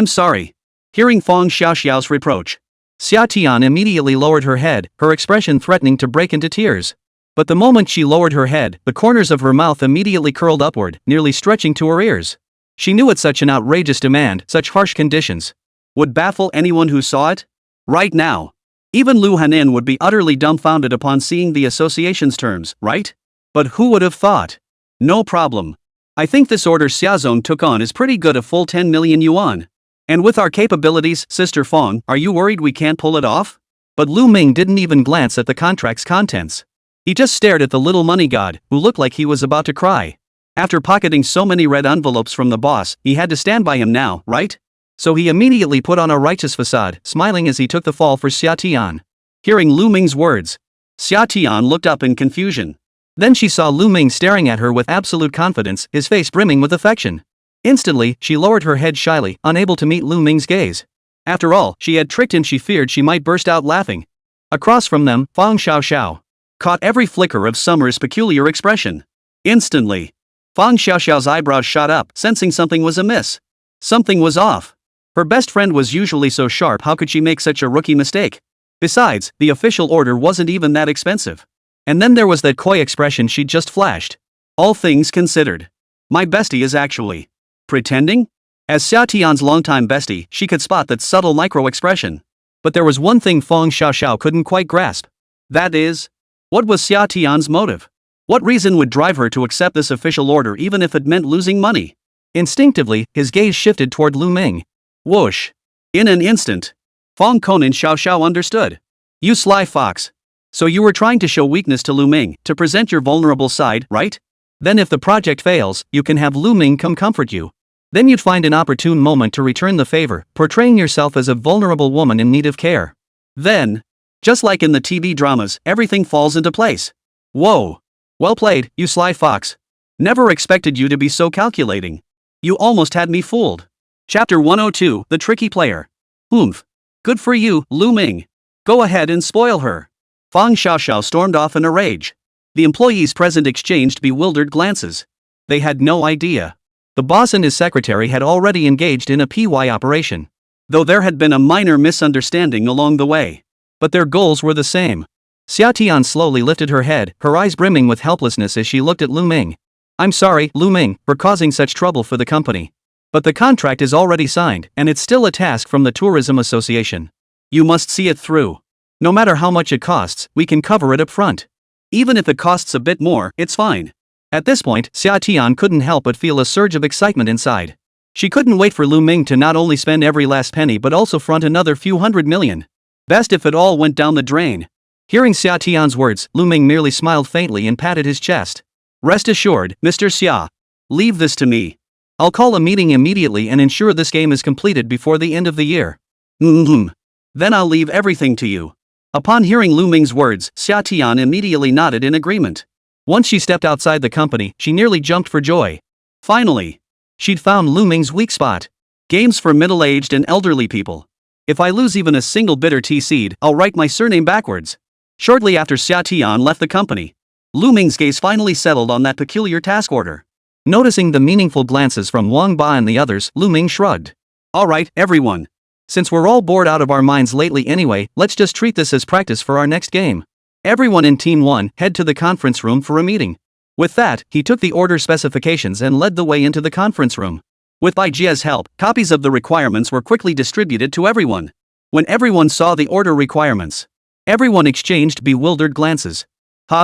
sorry. Hearing Fang Xiaoxiao's reproach, Xià Tiān immediately lowered her head, her expression threatening to break into tears. But the moment she lowered her head, the corners of her mouth immediately curled upward, nearly stretching to her ears. She knew that such an outrageous demand, such harsh conditions, would baffle anyone who saw it. Right now, even Lu Hanin would be utterly dumbfounded upon seeing the association's terms, right? But who would have thought? No problem. I think this order Xiazong took on is pretty good, a full 10 million yuan. And with our capabilities, Sister Fang, are you worried we can't pull it off? But Lù Ming didn't even glance at the contract's contents. He just stared at the little money god, who looked like he was about to cry. After pocketing so many red envelopes from the boss, he had to stand by him now, right? So he immediately put on a righteous facade, smiling as he took the fall for Xià Tiān. Hearing Lù Ming's words, Xià Tiān looked up in confusion. Then she saw Lù Ming staring at her with absolute confidence, his face brimming with affection. Instantly, she lowered her head shyly, unable to meet Lù Ming's gaze. After all, she had tricked him. She feared she might burst out laughing. Across from them, Fang Xiaoxiao caught every flicker of Summer's peculiar expression. Instantly, Fang Xiaoxiao's eyebrows shot up, sensing something was amiss. Something was off. Her best friend was usually so sharp, how could she make such a rookie mistake? Besides, the official order wasn't even that expensive. And then there was that coy expression she'd just flashed. All things considered, my bestie is actually pretending? As Xià Tiān's longtime bestie, she could spot that subtle micro-expression. But there was one thing Fang Xiaoxiao couldn't quite grasp. That is, what was Xià Tiān's motive? What reason would drive her to accept this official order even if it meant losing money? Instinctively, his gaze shifted toward Lù Ming. Whoosh! In an instant, Fang Xiaoxiao understood. You sly fox. So you were trying to show weakness to Lù Ming, to present your vulnerable side, right? Then if the project fails, you can have Lù Ming come comfort you. Then you'd find an opportune moment to return the favor, portraying yourself as a vulnerable woman in need of care. Then, just like in the TV dramas, everything falls into place. Whoa! Well played, you sly fox. Never expected you to be so calculating. You almost had me fooled. Chapter 102, The Tricky Player. Oomph. Good for you, Lù Ming. Go ahead and spoil her. Fang Xiaoxiao stormed off in a rage. The employees present exchanged bewildered glances. They had no idea. The boss and his secretary had already engaged in a PY operation. Though there had been a minor misunderstanding along the way. But their goals were the same. Xià Tiān slowly lifted her head, her eyes brimming with helplessness as she looked at Lù Ming. I'm sorry, Lù Ming, for causing such trouble for the company. But the contract is already signed, and it's still a task from the Tourism Association. You must see it through. No matter how much it costs, we can cover it up front. Even if it costs a bit more, it's fine. At this point, Xià Tiān couldn't help but feel a surge of excitement inside. She couldn't wait for Lù Ming to not only spend every last penny but also front another few $100 million. Best if it all went down the drain. Hearing Xià Tiān's words, Lù Ming merely smiled faintly and patted his chest. Rest assured, Mr. Xià. Leave this to me. I'll call a meeting immediately and ensure this game is completed before the end of the year. Then I'll leave everything to you. Upon hearing Lù Ming's words, Xià Tiān immediately nodded in agreement. Once she stepped outside the company, she nearly jumped for joy. Finally, she'd found Lù Ming's weak spot. Games for middle-aged and elderly people. If I lose even a single bitter tea seed, I'll write my surname backwards. Shortly after Xià Tiān left the company, Lù Ming's gaze finally settled on that peculiar task order. Noticing the meaningful glances from Wang Ba and the others, Lù Ming shrugged. Alright, everyone. Since we're all bored out of our minds lately anyway, let's just treat this as practice for our next game. Everyone in Team 1 head to the conference room for a meeting. With that, he took the order specifications and led the way into the conference room. With Baijia's help, copies of the requirements were quickly distributed to everyone. When everyone saw the order requirements, everyone exchanged bewildered glances.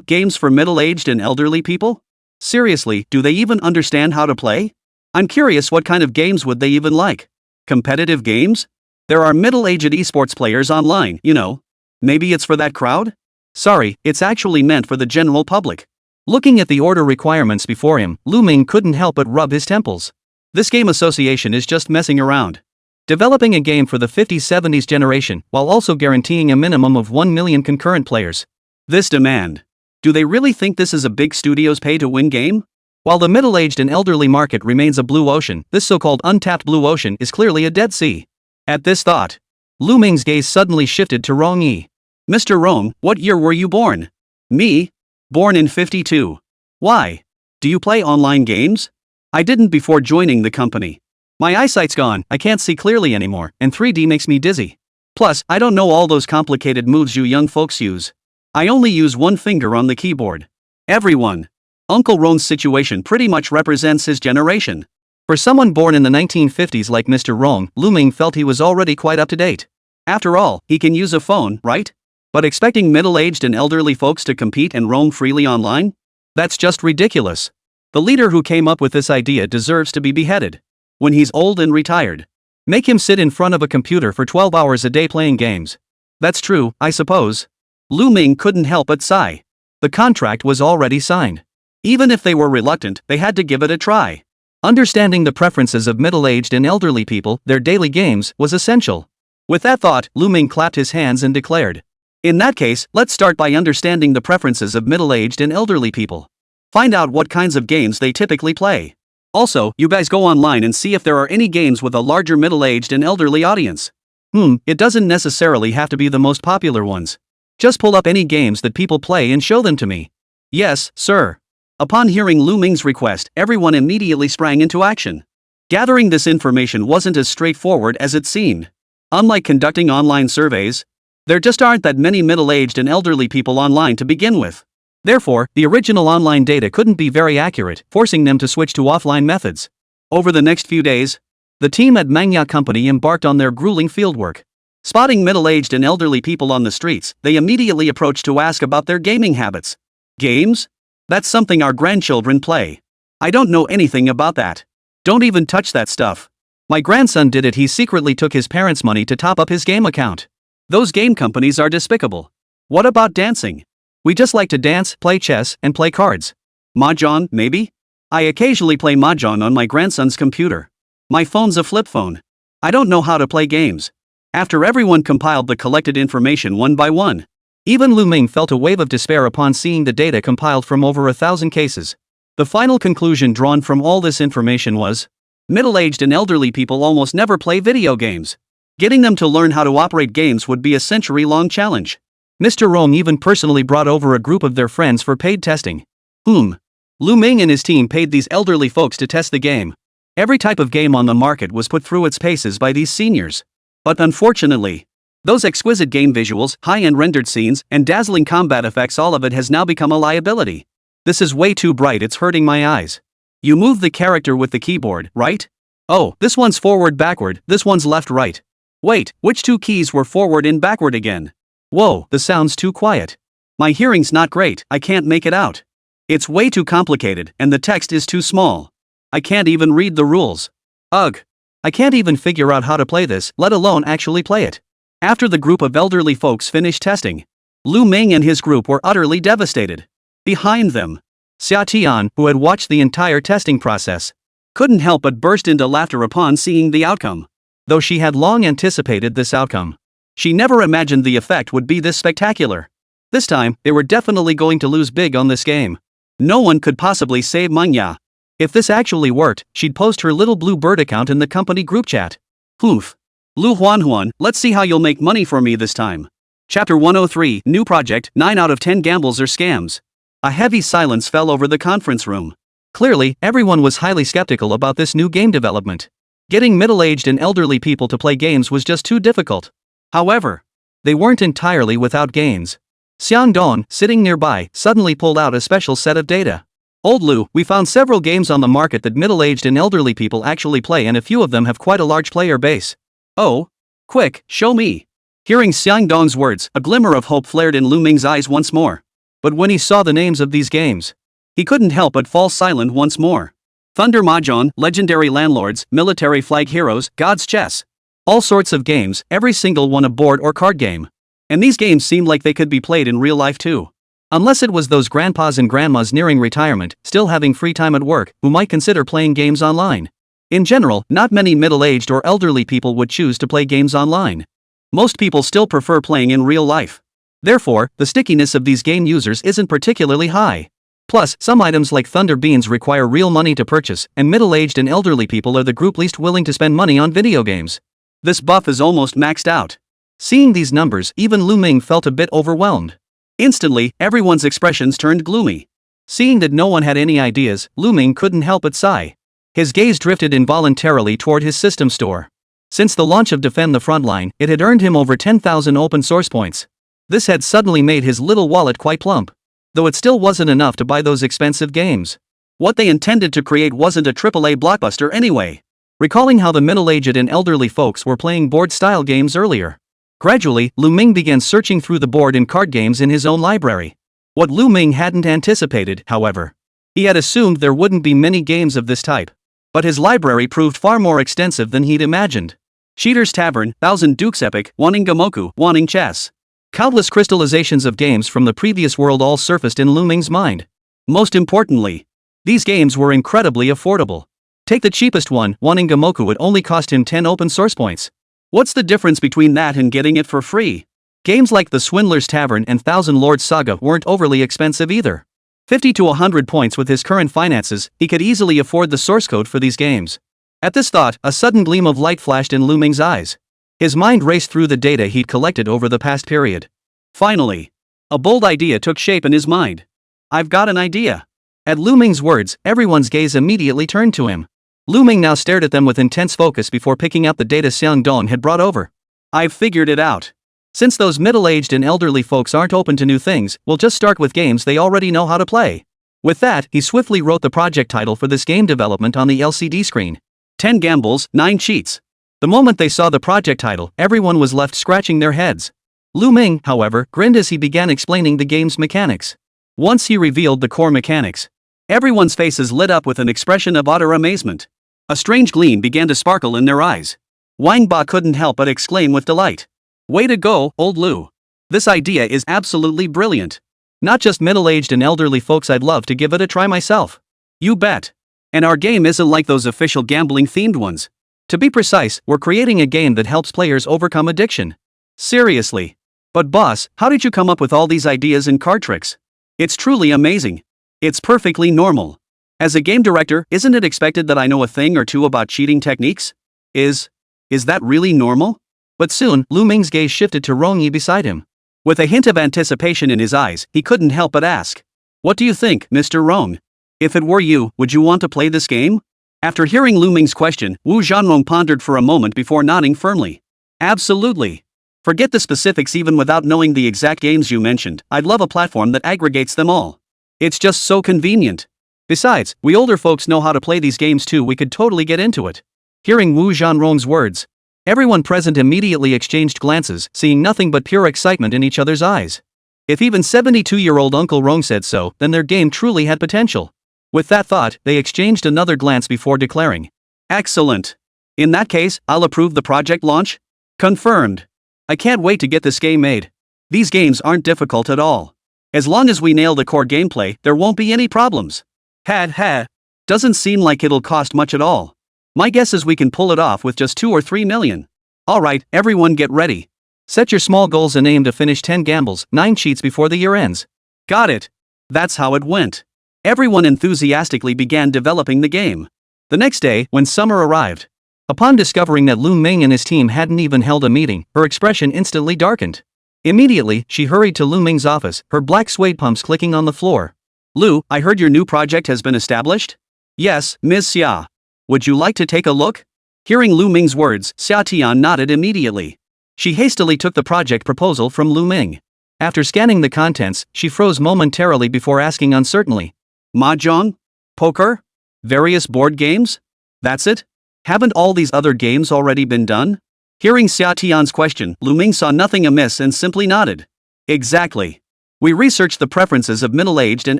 Games for middle-aged and elderly people? Seriously, do they even understand how to play? I'm curious, what kind of games would they even like? Competitive games? There are middle-aged esports players online, you know. Maybe it's for that crowd? Sorry, it's actually meant for the general public. Looking at the order requirements before him, Lù Ming couldn't help but rub his temples. This game association is just messing around. Developing a game for the 50s-70s generation, while also guaranteeing a minimum of 1 million concurrent players. This demand. Do they really think this is a big studio's pay-to-win game? While the middle-aged and elderly market remains a blue ocean, this so-called untapped blue ocean is clearly a dead sea. At this thought, Lù Ming's gaze suddenly shifted to Rong Yi. Mr. Rong, what year were you born? Me? Born in 52. Why? Do you play online games? I didn't before joining the company. My eyesight's gone, I can't see clearly anymore, and 3D makes me dizzy. Plus, I don't know all those complicated moves you young folks use. I only use one finger on the keyboard. Everyone. Uncle Rong's situation pretty much represents his generation. For someone born in the 1950s like Mr. Rong, Lù Ming felt he was already quite up to date. After all, he can use a phone, right? But expecting middle-aged and elderly folks to compete and roam freely online? That's just ridiculous. The leader who came up with this idea deserves to be beheaded. When he's old and retired, make him sit in front of a computer for 12 hours a day playing games. That's true, I suppose. Lù Ming couldn't help but sigh. The contract was already signed. Even if they were reluctant, they had to give it a try. Understanding the preferences of middle-aged and elderly people, their daily games, was essential. With that thought, Lù Ming clapped his hands and declared, in that case, let's start by understanding the preferences of middle-aged and elderly people. Find out what kinds of games they typically play. Also, you guys go online and see if there are any games with a larger middle-aged and elderly audience. It doesn't necessarily have to be the most popular ones. Just pull up any games that people play and show them to me. Yes, sir. Upon hearing Lù Ming's request, everyone immediately sprang into action. Gathering this information wasn't as straightforward as it seemed. Unlike conducting online surveys, there just aren't that many middle-aged and elderly people online to begin with. Therefore, the original online data couldn't be very accurate, forcing them to switch to offline methods. Over the next few days, the team at Manhwa Company embarked on their grueling fieldwork. Spotting middle-aged and elderly people on the streets, they immediately approached to ask about their gaming habits. Games? That's something our grandchildren play. I don't know anything about that. Don't even touch that stuff. My grandson did it. He secretly took his parents' money to top up his game account. Those game companies are despicable. What about dancing? We just like to dance, play chess, and play cards. Mahjong, maybe? I occasionally play Mahjong on my grandson's computer. My phone's a flip phone. I don't know how to play games. After everyone compiled the collected information one by one, even Lù Ming felt a wave of despair upon seeing the data compiled from over 1,000 cases. The final conclusion drawn from all this information was, middle-aged and elderly people almost never play video games. Getting them to learn how to operate games would be a century-long challenge. Mr. Rong even personally brought over a group of their friends for paid testing. Lù Ming and his team paid these elderly folks to test the game. Every type of game on the market was put through its paces by these seniors. But unfortunately, those exquisite game visuals, high-end rendered scenes, and dazzling combat effects, all of it has now become a liability. This is way too bright, it's hurting my eyes. You move the character with the keyboard, right? Oh, this one's forward backward, this one's left right. Wait, which two keys were forward and backward again? Whoa, the sound's too quiet. My hearing's not great, I can't make it out. It's way too complicated, and the text is too small. I can't even read the rules. Ugh. I can't even figure out how to play this, let alone actually play it. After the group of elderly folks finished testing, Lù Ming and his group were utterly devastated. Behind them, Xià Tiān, who had watched the entire testing process, couldn't help but burst into laughter upon seeing the outcome. though she had long anticipated this outcome. She never imagined the effect would be this spectacular. This time, they were definitely going to lose big on this game. No one could possibly save Manhwa. If this actually worked, she'd post her little blue bird account in the company group chat. Oof. Lu Huan, let's see how you'll make money for me this time. Chapter 103, New Project, 9 out of 10 gambles are scams. A heavy silence fell over the conference room. Clearly, everyone was highly skeptical about this new game development. Getting middle-aged and elderly people to play games was just too difficult. However, they weren't entirely without gains. Xiang Dong, sitting nearby, suddenly pulled out a special set of data. Old Lu, we found several games on the market that middle-aged and elderly people actually play, and a few of them have quite a large player base. Oh? Quick, show me. Hearing Xiang Dong's words, a glimmer of hope flared in Lù Ming's eyes once more. But when he saw the names of these games, he couldn't help but fall silent once more. Thunder Mahjong, Legendary Landlords, Military Flag Heroes, God's Chess. All sorts of games, every single one a board or card game. And these games seemed like they could be played in real life too. Unless it was those grandpas and grandmas nearing retirement, still having free time at work, who might consider playing games online. In general, not many middle-aged or elderly people would choose to play games online. Most people still prefer playing in real life. Therefore, the stickiness of these game users isn't particularly high. Plus, some items like Thunder Beans require real money to purchase, and middle-aged and elderly people are the group least willing to spend money on video games. This buff is almost maxed out. Seeing these numbers, even Lù Ming felt a bit overwhelmed. Instantly, everyone's expressions turned gloomy. Seeing that no one had any ideas, Lù Ming couldn't help but sigh. His gaze drifted involuntarily toward his system store. Since the launch of Defend the Frontline, it had earned him over 10,000 open source points. This had suddenly made his little wallet quite plump. Though it still wasn't enough to buy those expensive games. What they intended to create wasn't a AAA blockbuster anyway. Recalling how the middle-aged and elderly folks were playing board-style games earlier. Gradually, Lù Ming began searching through the board and card games in his own library. What Lù Ming hadn't anticipated, however. He had assumed there wouldn't be many games of this type. But his library proved far more extensive than he'd imagined. Cheater's Tavern, Thousand Dukes Epic, Wanting Gamoku, Wanting Chess. Countless crystallizations of games from the previous world all surfaced in Lù Ming's mind. Most importantly, these games were incredibly affordable. Take the cheapest one, Wanting Gamoku would only cost him 10 open source points. What's the difference between that and getting it for free? Games like The Swindler's Tavern and Thousand Lords Saga weren't overly expensive either. 50 to 100 points with his current finances, he could easily afford the source code for these games. At this thought, a sudden gleam of light flashed in Lù Ming's eyes. His mind raced through the data he'd collected over the past period. Finally, a bold idea took shape in his mind. I've got an idea. At Lù Ming's words, everyone's gaze immediately turned to him. Lù Ming now stared at them with intense focus before picking up the data Xiang Dong had brought over. I've figured it out. Since those middle-aged and elderly folks aren't open to new things, we'll just start with games they already know how to play. With that, he swiftly wrote the project title for this game development on the LCD screen. 10 gambles, 9 cheats. The moment they saw the project title, everyone was left scratching their heads. Lù Ming, however, grinned as he began explaining the game's mechanics. Once he revealed the core mechanics, everyone's faces lit up with an expression of utter amazement. A strange gleam began to sparkle in their eyes. Wang Ba couldn't help but exclaim with delight. Way to go, old Lu. This idea is absolutely brilliant. Not just middle-aged and elderly folks, I'd love to give it a try myself. You bet. And our game isn't like those official gambling-themed ones. To be precise, we're creating a game that helps players overcome addiction. Seriously. But boss, how did you come up with all these ideas and card tricks? It's truly amazing. It's perfectly normal. As a game director, isn't it expected that I know a thing or two about cheating techniques? Is that really normal? But soon, Lù Ming's gaze shifted to Rongyi beside him. With a hint of anticipation in his eyes, he couldn't help but ask. What do you think, Mr. Rong? If it were you, would you want to play this game? After hearing Lù Ming's question, Wu Zhanrong pondered for a moment before nodding firmly. Absolutely. Forget the specifics. Even without knowing the exact games you mentioned, I'd love a platform that aggregates them all. It's just so convenient. Besides, we older folks know how to play these games too, we could totally get into it. Hearing Wu Zhanrong's words, everyone present immediately exchanged glances, seeing nothing but pure excitement in each other's eyes. If even 72-year-old Uncle Rong said so, then their game truly had potential. With that thought, they exchanged another glance before declaring. Excellent. In that case, I'll approve the project launch. Confirmed. I can't wait to get this game made. These games aren't difficult at all. As long as we nail the core gameplay, there won't be any problems. Ha. Doesn't seem like it'll cost much at all. My guess is we can pull it off with just 2 or 3 million. Alright, everyone get ready. Set your small goals and aim to finish 10 gambles, 9 cheats before the year ends. Got it. That's how it went. Everyone enthusiastically began developing the game. The next day, when summer arrived, upon discovering that Lù Ming and his team hadn't even held a meeting, her expression instantly darkened. Immediately, she hurried to Lù Ming's office, her black suede pumps clicking on the floor. Lù, I heard your new project has been established? Yes, Ms. Xia. Would you like to take a look? Hearing Lù Ming's words, Xià Tiān nodded immediately. She hastily took the project proposal from Lù Ming. After scanning the contents, she froze momentarily before asking uncertainly. Mahjong? Poker? Various board games? That's it? Haven't all these other games already been done? Hearing Xià Tiān's question, Lù Ming saw nothing amiss and simply nodded. Exactly. We researched the preferences of middle-aged and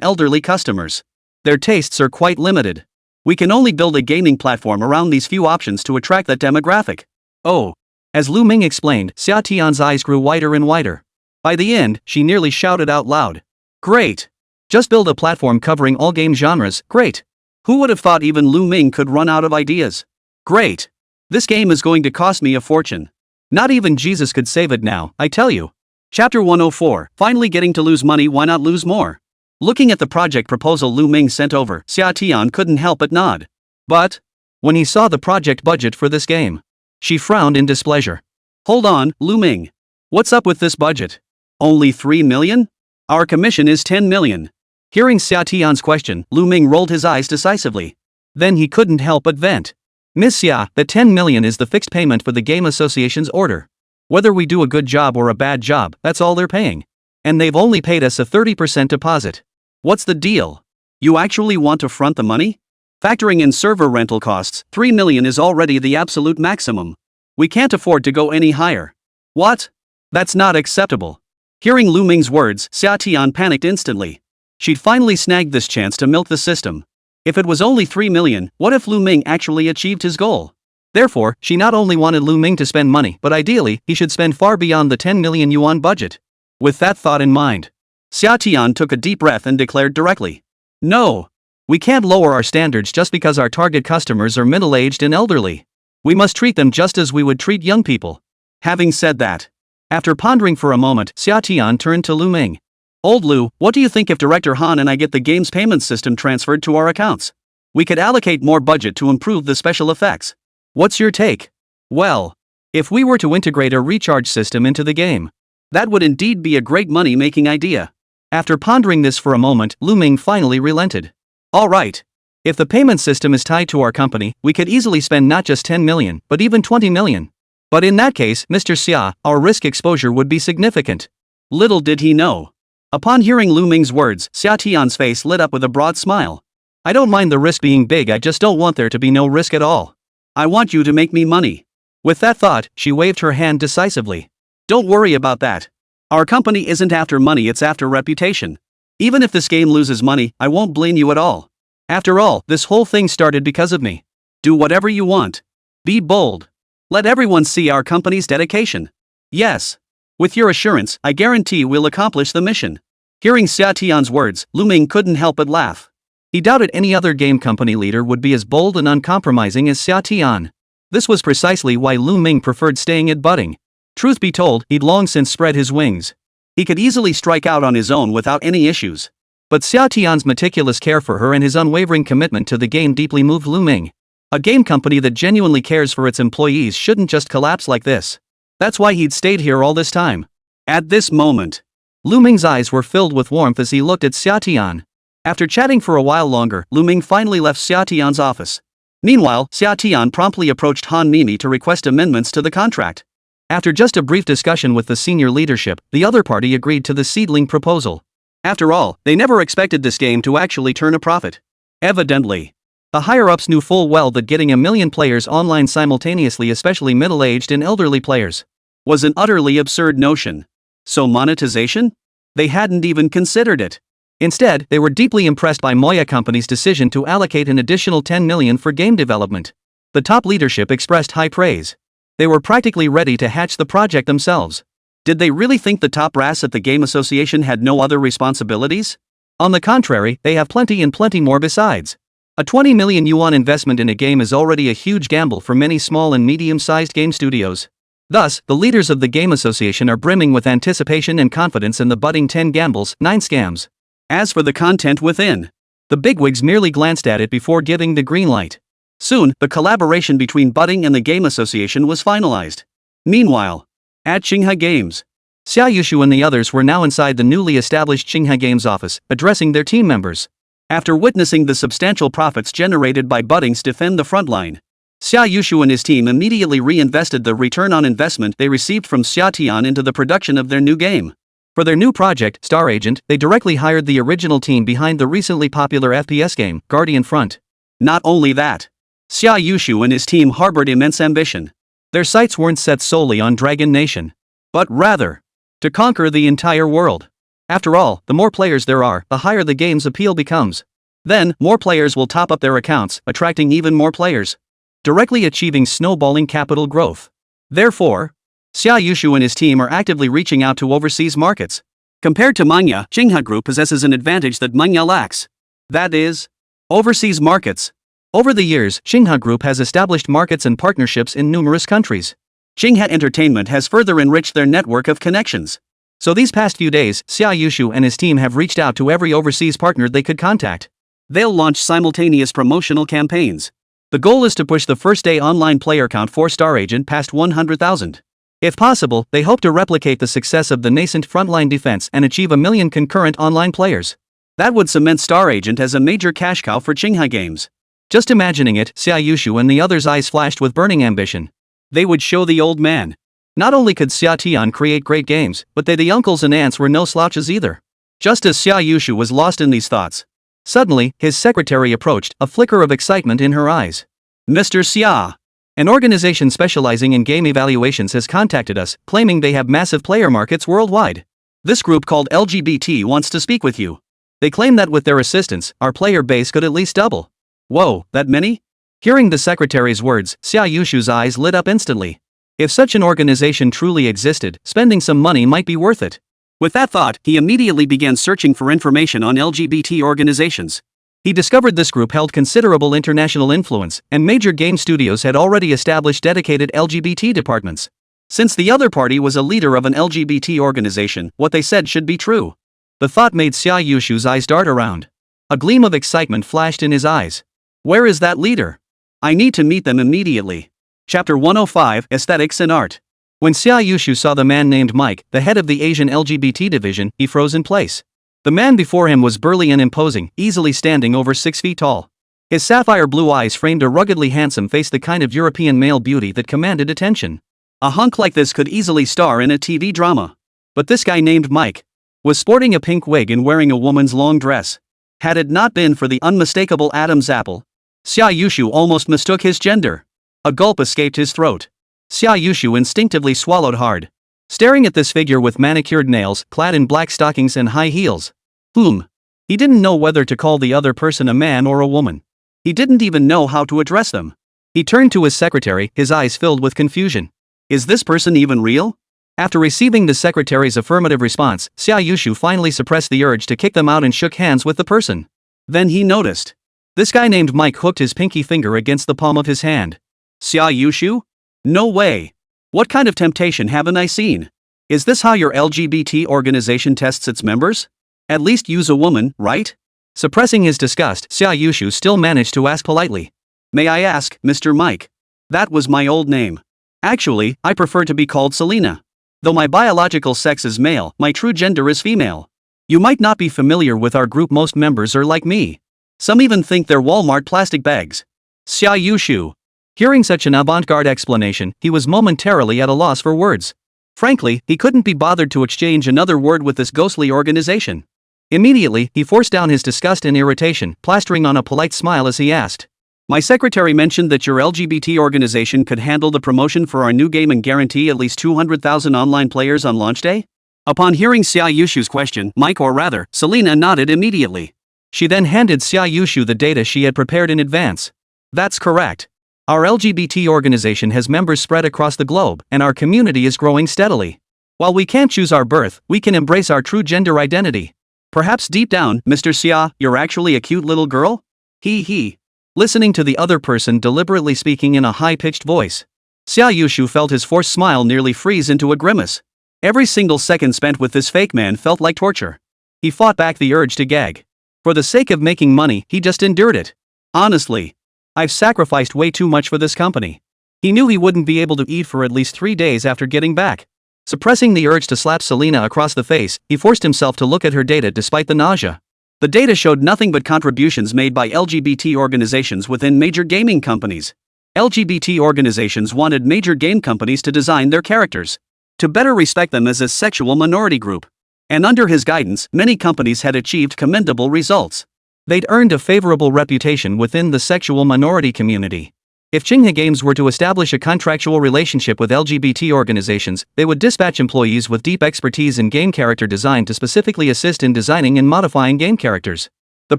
elderly customers. Their tastes are quite limited. We can only build a gaming platform around these few options to attract that demographic. Oh. As Lù Ming explained, Xià Tiān's eyes grew wider and wider. By the end, she nearly shouted out loud. Great! Just build a platform covering all game genres, great! Who would have thought even Lù Ming could run out of ideas? Great! This game is going to cost me a fortune. Not even Jesus could save it now, I tell you. Chapter 104, finally getting to lose money, why not lose more? Looking at the project proposal Lù Ming sent over, Xià Tiān couldn't help but nod. But, when he saw the project budget for this game, she frowned in displeasure. Hold on, Lù Ming. What's up with this budget? Only 3 million? Our commission is 10 million. Hearing Xià Tiān's question, Lù Ming rolled his eyes decisively. Then he couldn't help but vent. Miss Xia, the 10 million is the fixed payment for the Game Association's order. Whether we do a good job or a bad job, that's all they're paying. And they've only paid us a 30% deposit. What's the deal? You actually want to front the money? Factoring in server rental costs, 3 million is already the absolute maximum. We can't afford to go any higher. What? That's not acceptable. Hearing Lù Ming's words, Xià Tiān panicked instantly. She'd finally snagged this chance to milk the system. If it was only 3 million, what if Lù Ming actually achieved his goal? Therefore, she not only wanted Lù Ming to spend money, but ideally, he should spend far beyond the 10 million yuan budget. With that thought in mind, Xià Tiān took a deep breath and declared directly. No. We can't lower our standards just because our target customers are middle-aged and elderly. We must treat them just as we would treat young people. Having said that, after pondering for a moment, Xià Tiān turned to Lù Ming. Old Lù, what do you think if Director Han and I get the game's payment system transferred to our accounts? We could allocate more budget to improve the special effects. What's your take? Well, if we were to integrate a recharge system into the game, that would indeed be a great money-making idea. After pondering this for a moment, Lù Ming finally relented. Alright. If the payment system is tied to our company, we could easily spend not just 10 million, but even 20 million. But in that case, Mr. Xia, our risk exposure would be significant. Little did he know. Upon hearing Lù Ming's words, Xià Tiān's face lit up with a broad smile. I don't mind the risk being big, I just don't want there to be no risk at all. I want you to make me money. With that thought, she waved her hand decisively. Don't worry about that. Our company isn't after money, it's after reputation. Even if this game loses money, I won't blame you at all. After all, this whole thing started because of me. Do whatever you want. Be bold. Let everyone see our company's dedication. Yes. With your assurance, I guarantee we'll accomplish the mission. Hearing Xià Tiān's words, Lù Ming couldn't help but laugh. He doubted any other game company leader would be as bold and uncompromising as Xià Tiān. This was precisely why Lù Ming preferred staying at budding. Truth be told, he'd long since spread his wings. He could easily strike out on his own without any issues. But Xià Tiān's meticulous care for her and his unwavering commitment to the game deeply moved Lù Ming. A game company that genuinely cares for its employees shouldn't just collapse like this. That's why he'd stayed here all this time. At this moment, Lù Ming's eyes were filled with warmth as he looked at Xià Tiān. After chatting for a while longer, Lù Ming finally left Xià Tiān's office. Meanwhile, Xià Tiān promptly approached Han Mimi to request amendments to the contract. After just a brief discussion with the senior leadership, the other party agreed to the seedling proposal. After all, they never expected this game to actually turn a profit. Evidently, the higher-ups knew full well that getting 1 million players online simultaneously, especially middle-aged and elderly players, was an utterly absurd notion. So monetization? They hadn't even considered it. Instead, they were deeply impressed by Manhwa Company's decision to allocate an additional 10 million for game development. The top leadership expressed high praise. They were practically ready to hatch the project themselves. Did they really think the top brass at the game association had no other responsibilities? On the contrary, they have plenty and plenty more besides. A 20 million yuan investment in a game is already a huge gamble for many small and medium-sized game studios. Thus, the leaders of the game association are brimming with anticipation and confidence in the budding 10 gambles, 9 scams. As for the content within, the bigwigs merely glanced at it before giving the green light. Soon, the collaboration between budding and the game association was finalized. Meanwhile, at Qinghe Games, Xià Yushu and the others were now inside the newly established Qinghe Games office, addressing their team members. After witnessing the substantial profits generated by buddings defend the front line, Xià Yushu and his team immediately reinvested the return on investment they received from Xià Tiān into the production of their new game. For their new project, Star Agent, they directly hired the original team behind the recently popular FPS game, Guardian Front. Not only that, Xià Yushu and his team harbored immense ambition. Their sights weren't set solely on Dragon Nation, but rather, to conquer the entire world. After all, the more players there are, the higher the game's appeal becomes. Then, more players will top up their accounts, attracting even more players, directly achieving snowballing capital growth. Therefore, Xià Yushu and his team are actively reaching out to overseas markets. Compared to Manga, Qinghe Group possesses an advantage that Manga lacks. That is, overseas markets. Over the years, Qinghe Group has established markets and partnerships in numerous countries. Qinghe Entertainment has further enriched their network of connections. So these past few days, Xià Yushu and his team have reached out to every overseas partner they could contact. They'll launch simultaneous promotional campaigns. The goal is to push the first-day online player count for Star Agent past 100,000. If possible, they hope to replicate the success of the nascent frontline defense and achieve 1 million concurrent online players. That would cement Star Agent as a major cash cow for Qinghe Games. Just imagining it, Xià Yushu and the others' eyes flashed with burning ambition. They would show the old man. Not only could Xià Tiān create great games, but the uncles and aunts were no slouches either. Just as Xià Yushu was lost in these thoughts, suddenly, his secretary approached, a flicker of excitement in her eyes. Mr. Sia, an organization specializing in game evaluations has contacted us, claiming they have massive player markets worldwide. This group called LGBT wants to speak with you. They claim that with their assistance, our player base could at least double. Whoa, that many? Hearing the secretary's words, Xià Yushu's eyes lit up instantly. If such an organization truly existed, spending some money might be worth it. With that thought, he immediately began searching for information on LGBT organizations. He discovered this group held considerable international influence, and major game studios had already established dedicated LGBT departments. Since the other party was a leader of an LGBT organization, what they said should be true. The thought made Xià Yushu's eyes dart around. A gleam of excitement flashed in his eyes. Where is that leader? I need to meet them immediately. Chapter 105, Aesthetics and Art. When Xià Yushu saw the man named Mike, the head of the Asian LGBT division, he froze in place. The man before him was burly and imposing, easily standing over 6 feet tall. His sapphire blue eyes framed a ruggedly handsome face, the kind of European male beauty that commanded attention. A hunk like this could easily star in a TV drama. But this guy named Mike was sporting a pink wig and wearing a woman's long dress. Had it not been for the unmistakable Adam's apple, Xià Yushu almost mistook his gender. A gulp escaped his throat. Xià Yushu instinctively swallowed hard, staring at this figure with manicured nails, clad in black stockings and high heels. He didn't know whether to call the other person a man or a woman. He didn't even know how to address them. He turned to his secretary, his eyes filled with confusion. Is this person even real? After receiving the secretary's affirmative response, Xià Yushu finally suppressed the urge to kick them out and shook hands with the person. Then he noticed. This guy named Mike hooked his pinky finger against the palm of his hand. Xià Yushu? No way. What kind of temptation haven't I seen? Is this how your LGBT organization tests its members? At least use a woman, right? Suppressing his disgust, Xià Yushu still managed to ask politely. May I ask, Mr. Mike? That was my old name. Actually, I prefer to be called Selena. Though my biological sex is male, my true gender is female. You might not be familiar with our group. Most members are like me. Some even think they're Walmart plastic bags. Xià Yushu. Hearing such an avant-garde explanation, he was momentarily at a loss for words. Frankly, he couldn't be bothered to exchange another word with this ghostly organization. Immediately, he forced down his disgust and irritation, plastering on a polite smile as he asked. My secretary mentioned that your LGBT organization could handle the promotion for our new game and guarantee at least 200,000 online players on launch day? Upon hearing Xià Yushu's question, Mike, or rather, Selena, nodded immediately. She then handed Xià Yushu the data she had prepared in advance. That's correct. Our LGBT organization has members spread across the globe, and our community is growing steadily. While we can't choose our birth, we can embrace our true gender identity. Perhaps deep down, Mr. Sia, you're actually a cute little girl? He. Listening to the other person deliberately speaking in a high-pitched voice, Sia Yushu felt his forced smile nearly freeze into a grimace. Every single second spent with this fake man felt like torture. He fought back the urge to gag. For the sake of making money, he just endured it. Honestly, I've sacrificed way too much for this company. He knew he wouldn't be able to eat for at least 3 days after getting back. Suppressing the urge to slap Selena across the face, he forced himself to look at her data despite the nausea. The data showed nothing but contributions made by LGBT organizations within major gaming companies. LGBT organizations wanted major game companies to design their characters to better respect them as a sexual minority group. And under his guidance, many companies had achieved commendable results. They'd earned a favorable reputation within the sexual minority community. If Qinghe Games were to establish a contractual relationship with LGBT organizations, they would dispatch employees with deep expertise in game character design to specifically assist in designing and modifying game characters. The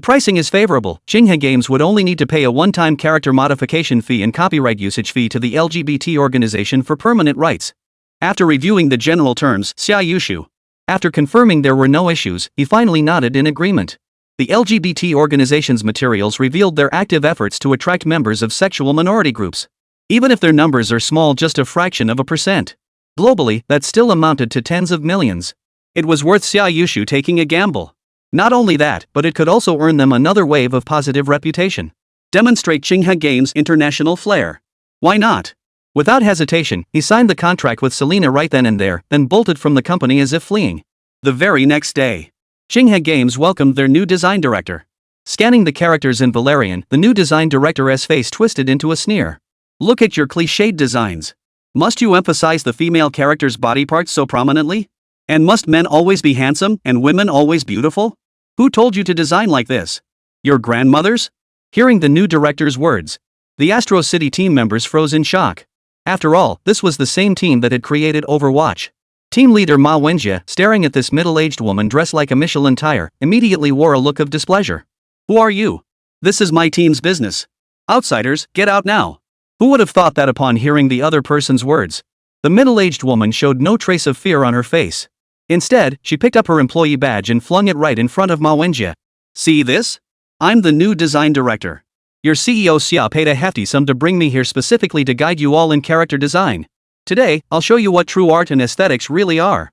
pricing is favorable. Qinghe Games would only need to pay a one-time character modification fee and copyright usage fee to the LGBT organization for permanent rights. After reviewing the general terms, Sia Yushu, after confirming there were no issues, he finally nodded in agreement. The LGBT organization's materials revealed their active efforts to attract members of sexual minority groups. Even if their numbers are small, just a fraction of a percent. Globally, that still amounted to tens of millions. It was worth Sia Yushu taking a gamble. Not only that, but it could also earn them another wave of positive reputation. Demonstrate Qinghe Games' international flair. Why not? Without hesitation, he signed the contract with Selena right then and there, then bolted from the company as if fleeing. The very next day, Qinghe Games welcomed their new design director. Scanning the characters in Valerian, the new design director's face twisted into a sneer. Look at your cliched designs. Must you emphasize the female character's body parts so prominently? And must men always be handsome and women always beautiful? Who told you to design like this? Your grandmothers? Hearing the new director's words, the Astro City team members froze in shock. After all, this was the same team that had created Overwatch. Team leader Ma Wenjie, staring at this middle-aged woman dressed like a Michelin tire, immediately wore a look of displeasure. Who are you? This is my team's business. Outsiders, get out now. Who would have thought that upon hearing the other person's words? The middle-aged woman showed no trace of fear on her face. Instead, she picked up her employee badge and flung it right in front of Ma Wenjie. See this? I'm the new design director. Your CEO Sia paid a hefty sum to bring me here specifically to guide you all in character design. Today, I'll show you what true art and aesthetics really are.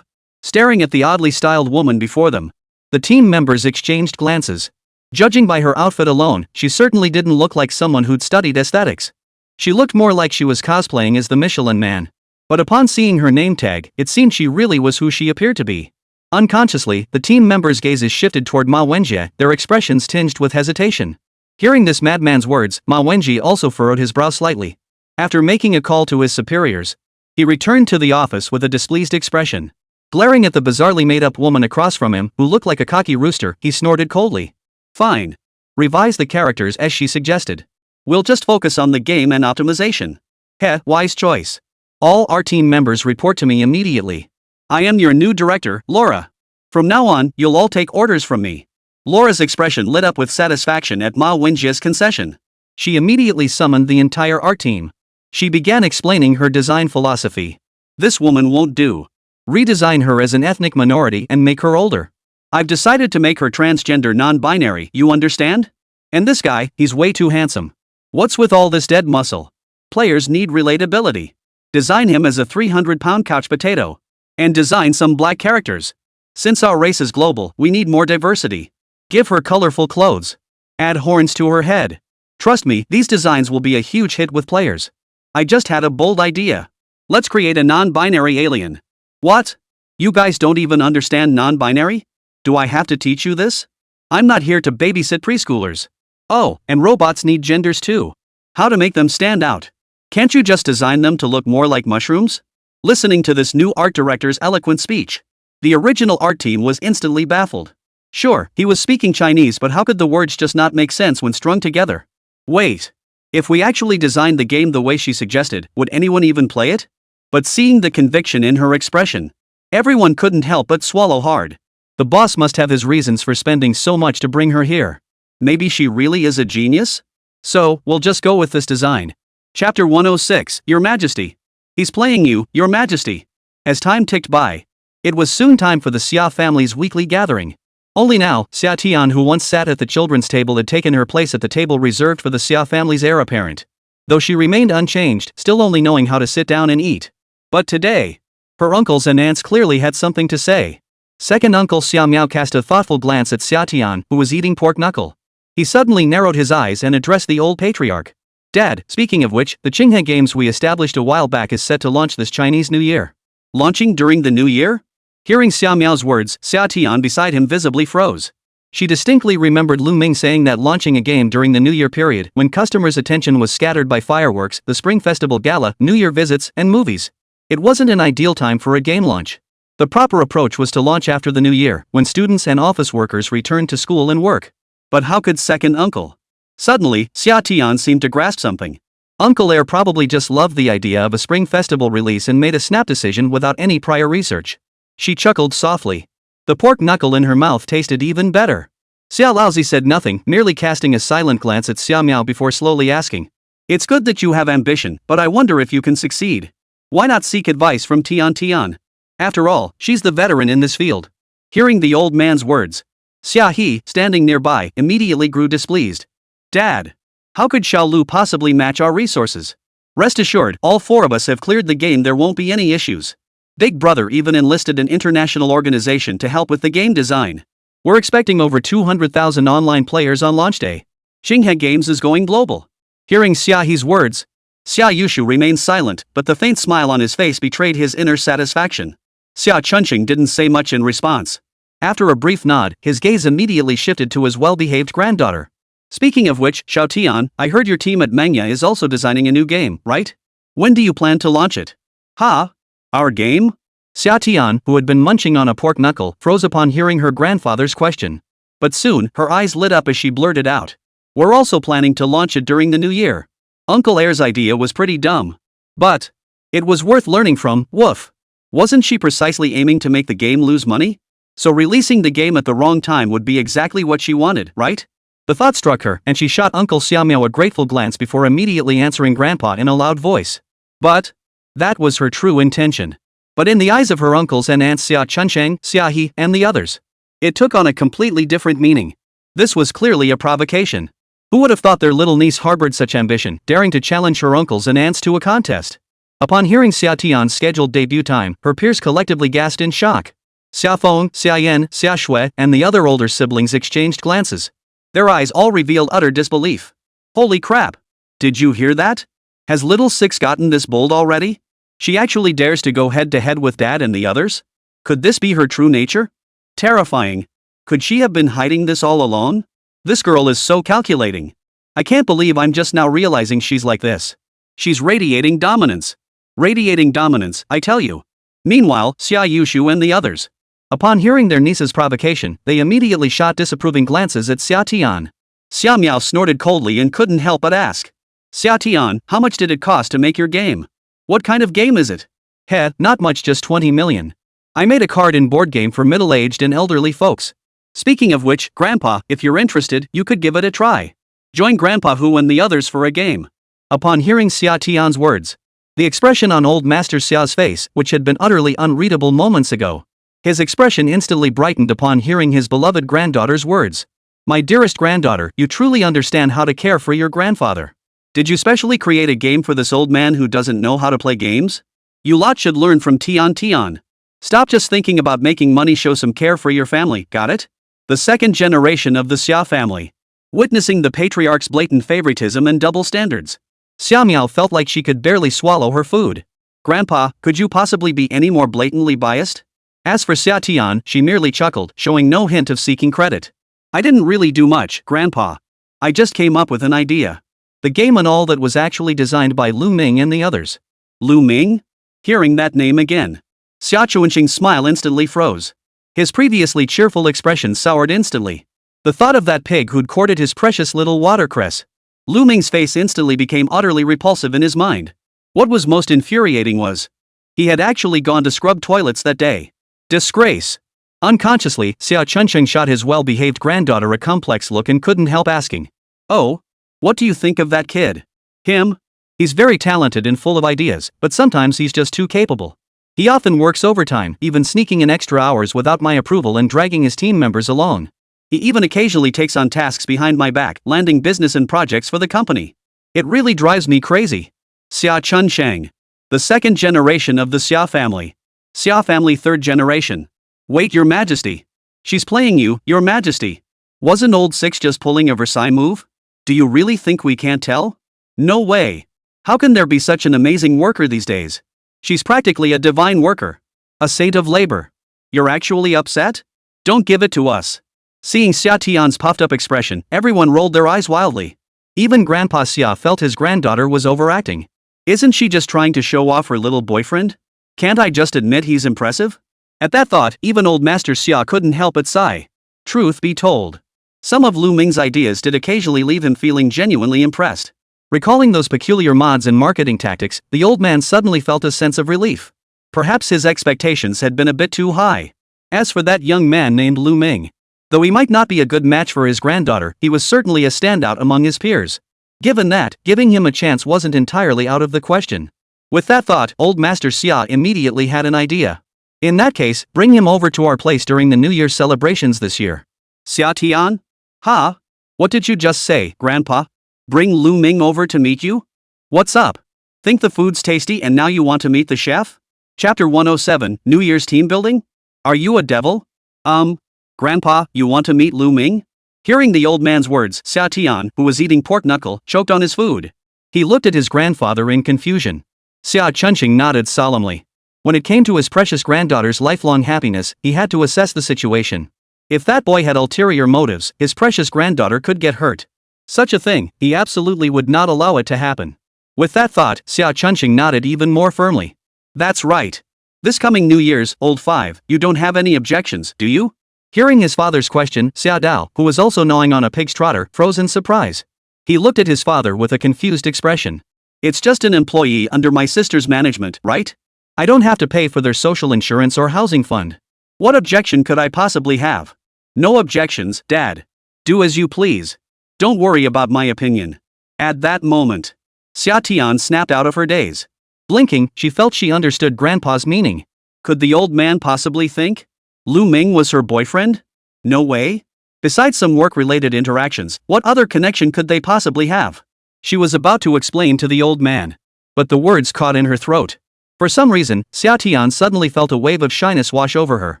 Staring at the oddly styled woman before them, the team members exchanged glances. Judging by her outfit alone, she certainly didn't look like someone who'd studied aesthetics. She looked more like she was cosplaying as the Michelin Man. But upon seeing her name tag, it seemed she really was who she appeared to be. Unconsciously, the team members' gazes shifted toward Ma Wenjie, their expressions tinged with hesitation. Hearing this madman's words, Ma Wenjie also furrowed his brow slightly. After making a call to his superiors, he returned to the office with a displeased expression. Glaring at the bizarrely made-up woman across from him, who looked like a cocky rooster, he snorted coldly. Fine. Revise the characters as she suggested. We'll just focus on the game and optimization. Heh, wise choice. All our team members report to me immediately. I am your new director, Laura. From now on, you'll all take orders from me. Laura's expression lit up with satisfaction at Ma Wenjie's concession. She immediately summoned the entire art team. She began explaining her design philosophy. This woman won't do. Redesign her as an ethnic minority and make her older. I've decided to make her transgender non-binary, you understand? And this guy, he's way too handsome. What's with all this dead muscle? Players need relatability. Design him as a 300-pound couch potato. And design some black characters. Since our race is global, we need more diversity. Give her colorful clothes. Add horns to her head. Trust me, these designs will be a huge hit with players. I just had a bold idea. Let's create a non-binary alien. What? You guys don't even understand non-binary? Do I have to teach you this? I'm not here to babysit preschoolers. Oh, and robots need genders too. How to make them stand out? Can't you just design them to look more like mushrooms? Listening to this new art director's eloquent speech, the original art team was instantly baffled. Sure, he was speaking Chinese, but how could the words just not make sense when strung together? Wait. If we actually designed the game the way she suggested, would anyone even play it? But seeing the conviction in her expression, everyone couldn't help but swallow hard. The boss must have his reasons for spending so much to bring her here. Maybe she really is a genius? So, we'll just go with this design. Chapter 106, Your Majesty. He's playing you, Your Majesty. As time ticked by, it was soon time for the Sia family's weekly gathering. Only now, Xià Tiān, who once sat at the children's table, had taken her place at the table reserved for the Sia family's heir apparent. Though she remained unchanged, still only knowing how to sit down and eat. But today, her uncles and aunts clearly had something to say. Second uncle Xiao Miao cast a thoughtful glance at Xià Tiān, who was eating pork knuckle. He suddenly narrowed his eyes and addressed the old patriarch. Dad, speaking of which, the Qinghe games we established a while back is set to launch this Chinese New Year. Launching during the New Year? Hearing Xiao Miao's words, Xià Tiān beside him visibly froze. She distinctly remembered Lù Ming saying that launching a game during the New Year period, when customers' attention was scattered by fireworks, the Spring Festival Gala, New Year visits, and movies. It wasn't an ideal time for a game launch. The proper approach was to launch after the New Year, when students and office workers returned to school and work. But how could second uncle? Suddenly, Xià Tiān seemed to grasp something. Uncle Heir probably just loved the idea of a Spring Festival release and made a snap decision without any prior research. She chuckled softly. The pork knuckle in her mouth tasted even better. Xiao Laozi said nothing, merely casting a silent glance at Xiao Miao before slowly asking. It's good that you have ambition, but I wonder if you can succeed. Why not seek advice from Tian Tian? After all, she's the veteran in this field. Hearing the old man's words, Xia He, standing nearby, immediately grew displeased. Dad! How could Xiao Lu possibly match our resources? Rest assured, all four of us have cleared the game, there won't be any issues. Big Brother even enlisted an international organization to help with the game design. We're expecting over 200,000 online players on launch day. Qinghe Games is going global. Hearing Xia He's words, Xia Yushu remained silent, but the faint smile on his face betrayed his inner satisfaction. Xia Chunqing didn't say much in response. After a brief nod, his gaze immediately shifted to his well-behaved granddaughter. Speaking of which, Xiao Tian, I heard your team at Manga is also designing a new game, right? When do you plan to launch it? Ha? Our game? Xià Tiān, who had been munching on a pork knuckle, froze upon hearing her grandfather's question. But soon, her eyes lit up as she blurted out. We're also planning to launch it during the New Year. Uncle Heir's idea was pretty dumb. But it was worth learning from, woof. Wasn't she precisely aiming to make the game lose money? So releasing the game at the wrong time would be exactly what she wanted, right? The thought struck her, and she shot Uncle Xiao Miao a grateful glance before immediately answering Grandpa in a loud voice. But that was her true intention. But in the eyes of her uncles and aunts Xia Chunsheng, Xia He, and the others, it took on a completely different meaning. This was clearly a provocation. Who would have thought their little niece harbored such ambition, daring to challenge her uncles and aunts to a contest? Upon hearing Xià Tiān's scheduled debut time, her peers collectively gasped in shock. Xia Feng, Xia Yan, Xia Shui, and the other older siblings exchanged glances. Their eyes all revealed utter disbelief. Holy crap! Did you hear that? Has little Six gotten this bold already? She actually dares to go head-to-head with Dad and the others? Could this be her true nature? Terrifying. Could she have been hiding this all alone? This girl is so calculating. I can't believe I'm just now realizing she's like this. She's radiating dominance. Radiating dominance, I tell you. Meanwhile, Xia Yushu and the others, upon hearing their niece's provocation, they immediately shot disapproving glances at Xià Tiān. Xiao Miao snorted coldly and couldn't help but ask. Xià Tiān, how much did it cost to make your game? What kind of game is it? Heh, not much, just 20 million. I made a card-in board game for middle-aged and elderly folks. Speaking of which, Grandpa, if you're interested, you could give it a try. Join Grandpa Hu and the others for a game. Upon hearing Xià Tiān's words, the expression on old Master Xia's face, which had been utterly unreadable moments ago, his expression instantly brightened upon hearing his beloved granddaughter's words. My dearest granddaughter, you truly understand how to care for your grandfather. Did you specially create a game for this old man who doesn't know how to play games? You lot should learn from Tian Tian. Stop just thinking about making money, show some care for your family, got it? The second generation of the Sia family. Witnessing the patriarch's blatant favoritism and double standards, Xiao Miao felt like she could barely swallow her food. Grandpa, could you possibly be any more blatantly biased? As for Xià Tiān, she merely chuckled, showing no hint of seeking credit. I didn't really do much, Grandpa. I just came up with an idea. The game and all that was actually designed by Lù Ming and the others. Lù Ming? Hearing that name again, Xia Chuanqing's smile instantly froze. His previously cheerful expression soured instantly. The thought of that pig who'd courted his precious little watercress. Lù Ming's face instantly became utterly repulsive in his mind. What was most infuriating was, he had actually gone to scrub toilets that day. Disgrace. Unconsciously, Xia Chunqing shot his well-behaved granddaughter a complex look and couldn't help asking, oh? What do you think of that kid? Him? He's very talented and full of ideas, but sometimes he's just too capable. He often works overtime, even sneaking in extra hours without my approval and dragging his team members along. He even occasionally takes on tasks behind my back, landing business and projects for the company. It really drives me crazy. Xia Chunsheng. The second generation of the Sia family. Sia family third generation. Wait, Your Majesty. She's playing you, Your Majesty. Wasn't old Six just pulling a Versailles move? Do you really think we can't tell? No way. How can there be such an amazing worker these days? She's practically a divine worker. A saint of labor. You're actually upset? Don't give it to us. Seeing Xià Tiān's puffed up expression, everyone rolled their eyes wildly. Even Grandpa Sia felt his granddaughter was overacting. Isn't she just trying to show off her little boyfriend? Can't I just admit he's impressive? At that thought, even old Master Sia couldn't help but sigh. Truth be told, some of Lù Ming's ideas did occasionally leave him feeling genuinely impressed. Recalling those peculiar mods and marketing tactics, the old man suddenly felt a sense of relief. Perhaps his expectations had been a bit too high. As for that young man named Lù Ming, though he might not be a good match for his granddaughter, he was certainly a standout among his peers. Given that, giving him a chance wasn't entirely out of the question. With that thought, old Master Sia immediately had an idea. In that case, bring him over to our place during the New Year's celebrations this year. Xià Tiān? Huh? What did you just say, Grandpa? Bring Lù Ming over to meet you? What's up? Think the food's tasty and now you want to meet the chef? Chapter 107, New Year's team building? Are you a devil? Grandpa, you want to meet Lù Ming? Hearing the old man's words, Xià Tiān, who was eating pork knuckle, choked on his food. He looked at his grandfather in confusion. Sia Chunsheng nodded solemnly. When it came to his precious granddaughter's lifelong happiness, he had to assess the situation. If that boy had ulterior motives, his precious granddaughter could get hurt. Such a thing, he absolutely would not allow it to happen. With that thought, Sia Chunsheng nodded even more firmly. That's right. This coming New Year's, old 5, you don't have any objections, do you? Hearing his father's question, Sia Dao, who was also gnawing on a pig's trotter, froze in surprise. He looked at his father with a confused expression. It's just an employee under my sister's management, right? I don't have to pay for their social insurance or housing fund. What objection could I possibly have? No objections, Dad. Do as you please. Don't worry about my opinion. At that moment, Xià Tiān snapped out of her daze. Blinking, she felt she understood Grandpa's meaning. Could the old man possibly think Lù Ming was her boyfriend? No way. Besides some work-related interactions, what other connection could they possibly have? She was about to explain to the old man, but the words caught in her throat. For some reason, Xià Tiān suddenly felt a wave of shyness wash over her.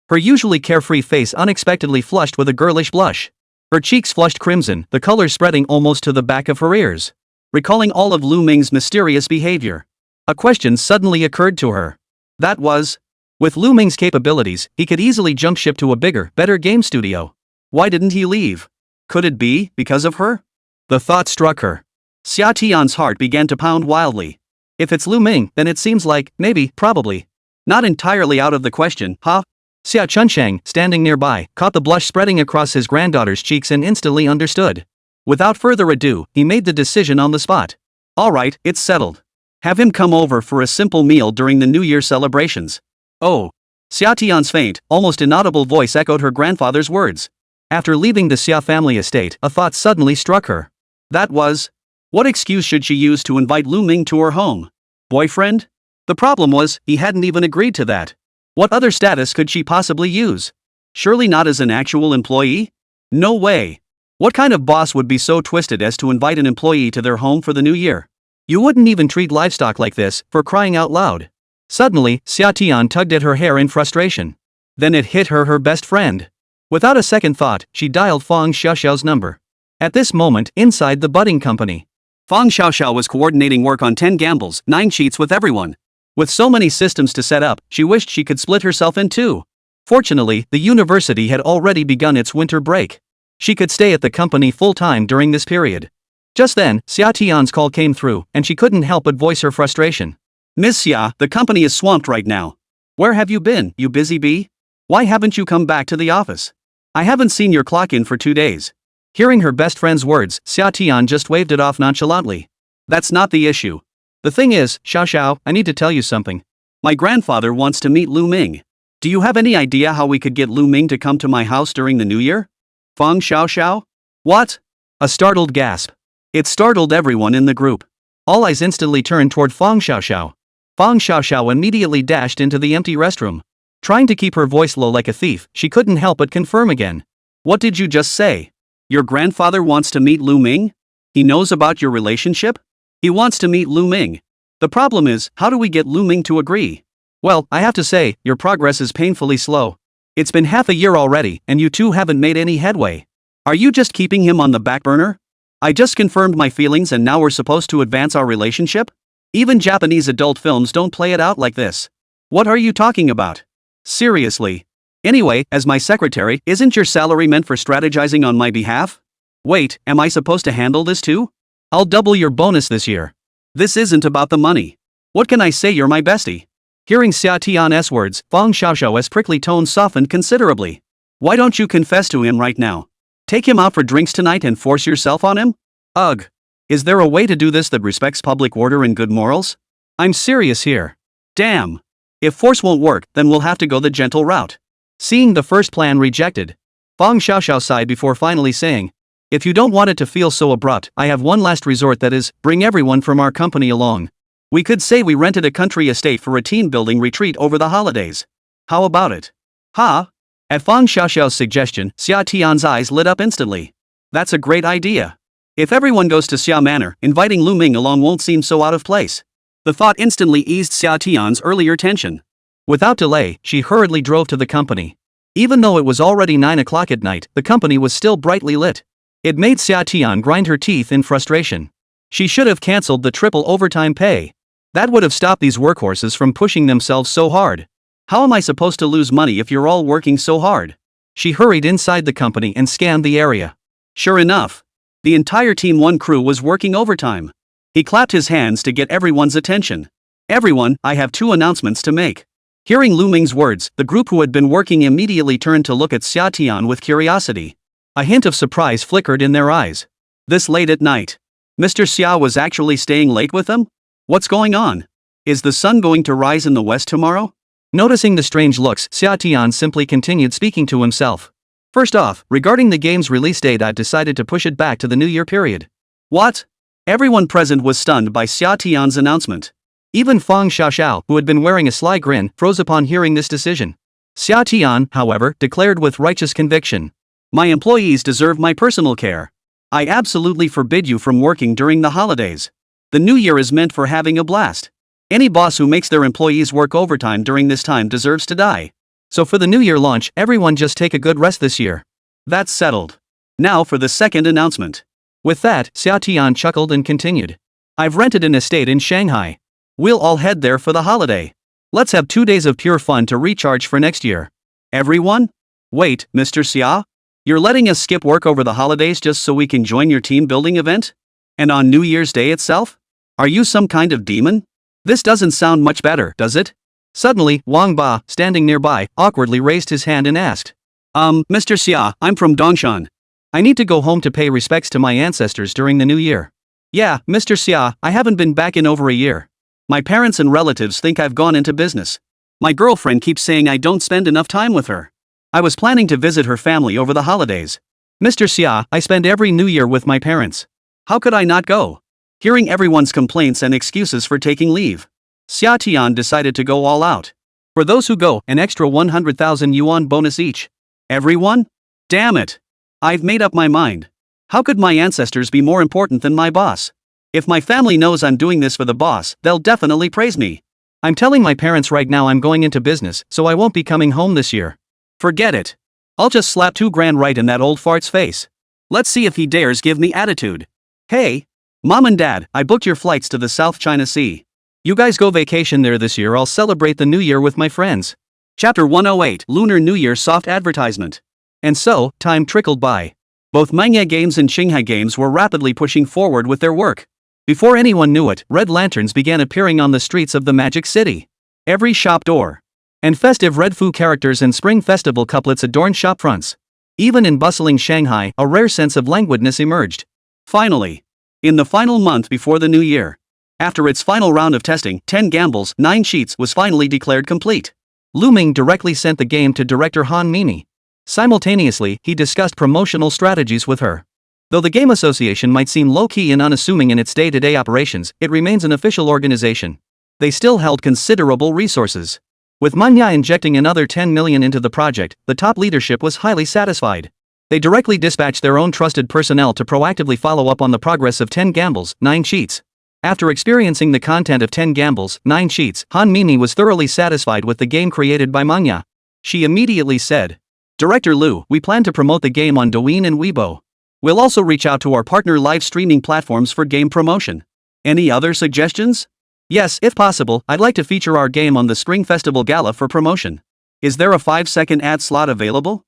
Her usually carefree face unexpectedly flushed with a girlish blush. Her cheeks flushed crimson, the color spreading almost to the back of her ears. Recalling all of Lù Ming's mysterious behavior, a question suddenly occurred to her. That was, with Lù Ming's capabilities, he could easily jump ship to a bigger, better game studio. Why didn't he leave? Could it be because of her? The thought struck her. Xià Tiān's heart began to pound wildly. If it's Lù Ming, then it seems like, maybe, probably, not entirely out of the question, huh? Sia Chunsheng, standing nearby, caught the blush spreading across his granddaughter's cheeks and instantly understood. Without further ado, he made the decision on the spot. Alright, it's settled. Have him come over for a simple meal during the New Year celebrations. Oh. Xià Tiān's faint, almost inaudible voice echoed her grandfather's words. After leaving the Sia family estate, a thought suddenly struck her. That was, what excuse should she use to invite Lù Ming to her home? Boyfriend? The problem was, he hadn't even agreed to that. What other status could she possibly use? Surely not as an actual employee? No way. What kind of boss would be so twisted as to invite an employee to their home for the new year? You wouldn't even treat livestock like this, for crying out loud. Suddenly, Xià Tiān tugged at her hair in frustration. Then it hit her best friend. Without a second thought, she dialed Fang Xiaoxiao's number. At this moment, inside the budding company, Fang Xiaoxiao was coordinating work on 10 gambles, 9 cheats with everyone. With so many systems to set up, she wished she could split herself in two. Fortunately, the university had already begun its winter break. She could stay at the company full-time during this period. Just then, Xià Tiān's call came through, and she couldn't help but voice her frustration. Ms. Xia, the company is swamped right now. Where have you been, you busy bee? Why haven't you come back to the office? I haven't seen your clock in for 2 days. Hearing her best friend's words, Xià Tiān just waved it off nonchalantly. That's not the issue. The thing is, Xiao, I need to tell you something. My grandfather wants to meet Lù Ming. Do you have any idea how we could get Lù Ming to come to my house during the New Year? Fang Xiaoxiao? What? A startled gasp. It startled everyone in the group. All eyes instantly turned toward Fang Xiaoxiao. Fang Xiaoxiao immediately dashed into the empty restroom. Trying to keep her voice low like a thief, she couldn't help but confirm again. What did you just say? Your grandfather wants to meet Lù Ming? He knows about your relationship? He wants to meet Lù Ming. The problem is, how do we get Lù Ming to agree? Well, I have to say, your progress is painfully slow. It's been half a year already, and you two haven't made any headway. Are you just keeping him on the back burner? I just confirmed my feelings and now we're supposed to advance our relationship? Even Japanese adult films don't play it out like this. What are you talking about? Seriously. Anyway, as my secretary, isn't your salary meant for strategizing on my behalf? Wait, am I supposed to handle this too? I'll double your bonus this year. This isn't about the money. What can I say, you're my bestie? Hearing Xià Tiān's words, Fang Xiaoxiao's prickly tone softened considerably. Why don't you confess to him right now? Take him out for drinks tonight and force yourself on him? Ugh. Is there a way to do this that respects public order and good morals? I'm serious here. Damn. If force won't work, then we'll have to go the gentle route. Seeing the first plan rejected, Fang Xiaoxiao sighed before finally saying, if you don't want it to feel so abrupt, I have one last resort, that is, bring everyone from our company along. We could say we rented a country estate for a team-building retreat over the holidays. How about it? Huh? At Fang Xiaoxiao's suggestion, Xià Tiān's eyes lit up instantly. That's a great idea. If everyone goes to Xia Manor, inviting Lù Ming along won't seem so out of place. The thought instantly eased Xià Tiān's earlier tension. Without delay, she hurriedly drove to the company. Even though it was already 9 o'clock at night, the company was still brightly lit. It made Xià Tiān grind her teeth in frustration. She should have cancelled the triple overtime pay. That would have stopped these workhorses from pushing themselves so hard. How am I supposed to lose money if you're all working so hard? She hurried inside the company and scanned the area. Sure enough, the entire Team 1 crew was working overtime. He clapped his hands to get everyone's attention. Everyone, I have 2 announcements to make. Hearing Lù Ming's words, the group who had been working immediately turned to look at Xià Tiān with curiosity. A hint of surprise flickered in their eyes. This late at night. Mr. Sia was actually staying late with them? What's going on? Is the sun going to rise in the west tomorrow? Noticing the strange looks, Xià Tiān simply continued speaking to himself. First off, regarding the game's release date, I've decided to push it back to the New Year period. What? Everyone present was stunned by Xià Tiān's announcement. Even Fang Xiaoxiao, who had been wearing a sly grin, froze upon hearing this decision. Xià Tiān, however, declared with righteous conviction. My employees deserve my personal care. I absolutely forbid you from working during the holidays. The New Year is meant for having a blast. Any boss who makes their employees work overtime during this time deserves to die. So for the New Year launch, everyone just take a good rest this year. That's settled. Now for the second announcement. With that, Xià Tiān chuckled and continued. I've rented an estate in Shanghai. We'll all head there for the holiday. Let's have 2 days of pure fun to recharge for next year. Everyone? Wait, Mr. Sia? You're letting us skip work over the holidays just so we can join your team building event? And on New Year's Day itself? Are you some kind of demon? This doesn't sound much better, does it? Suddenly, Wang Ba, standing nearby, awkwardly raised his hand and asked. Mr. Sia, I'm from Dongshan. I need to go home to pay respects to my ancestors during the New Year. Yeah, Mr. Sia, I haven't been back in over a year. My parents and relatives think I've gone into business. My girlfriend keeps saying I don't spend enough time with her. I was planning to visit her family over the holidays. Mr. Sia, I spend every New Year with my parents. How could I not go? Hearing everyone's complaints and excuses for taking leave, Xià Tiān decided to go all out. For those who go, an extra 100,000 yuan bonus each. Everyone? Damn it. I've made up my mind. How could my ancestors be more important than my boss? If my family knows I'm doing this for the boss, they'll definitely praise me. I'm telling my parents right now I'm going into business, so I won't be coming home this year. Forget it. I'll just slap 2 grand right in that old fart's face. Let's see if he dares give me attitude. Hey, Mom and Dad, I booked your flights to the South China Sea. You guys go vacation there this year, I'll celebrate the New Year with my friends. Chapter 108, Lunar New Year Soft Advertisement. And so, time trickled by. Both Manga Games and Shanghai Games were rapidly pushing forward with their work. Before anyone knew it, red lanterns began appearing on the streets of the Magic City. Every shop door. And festive red foo characters and spring festival couplets adorned shop fronts. Even in bustling Shanghai, a rare sense of languidness emerged. Finally, in the final month before the New Year, after its final round of testing, 10 gambles, 9 sheets was finally declared complete. Lù Ming directly sent the game to director Han Mimi. Simultaneously, he discussed promotional strategies with her. Though the Game Association might seem low-key and unassuming in its day-to-day operations, it remains an official organization. They still held considerable resources. With Manhwa injecting another 10 million into the project, the top leadership was highly satisfied. They directly dispatched their own trusted personnel to proactively follow up on the progress of 10 gambles, 9 cheats. After experiencing the content of 10 gambles, 9 cheats, Han Mini was thoroughly satisfied with the game created by Manhwa. She immediately said, "Director Lù, we plan to promote the game on Douyin and Weibo. We'll also reach out to our partner live streaming platforms for game promotion. Any other suggestions? Yes, if possible, I'd like to feature our game on the Spring Festival Gala for promotion. Is there a 5-second ad slot available?"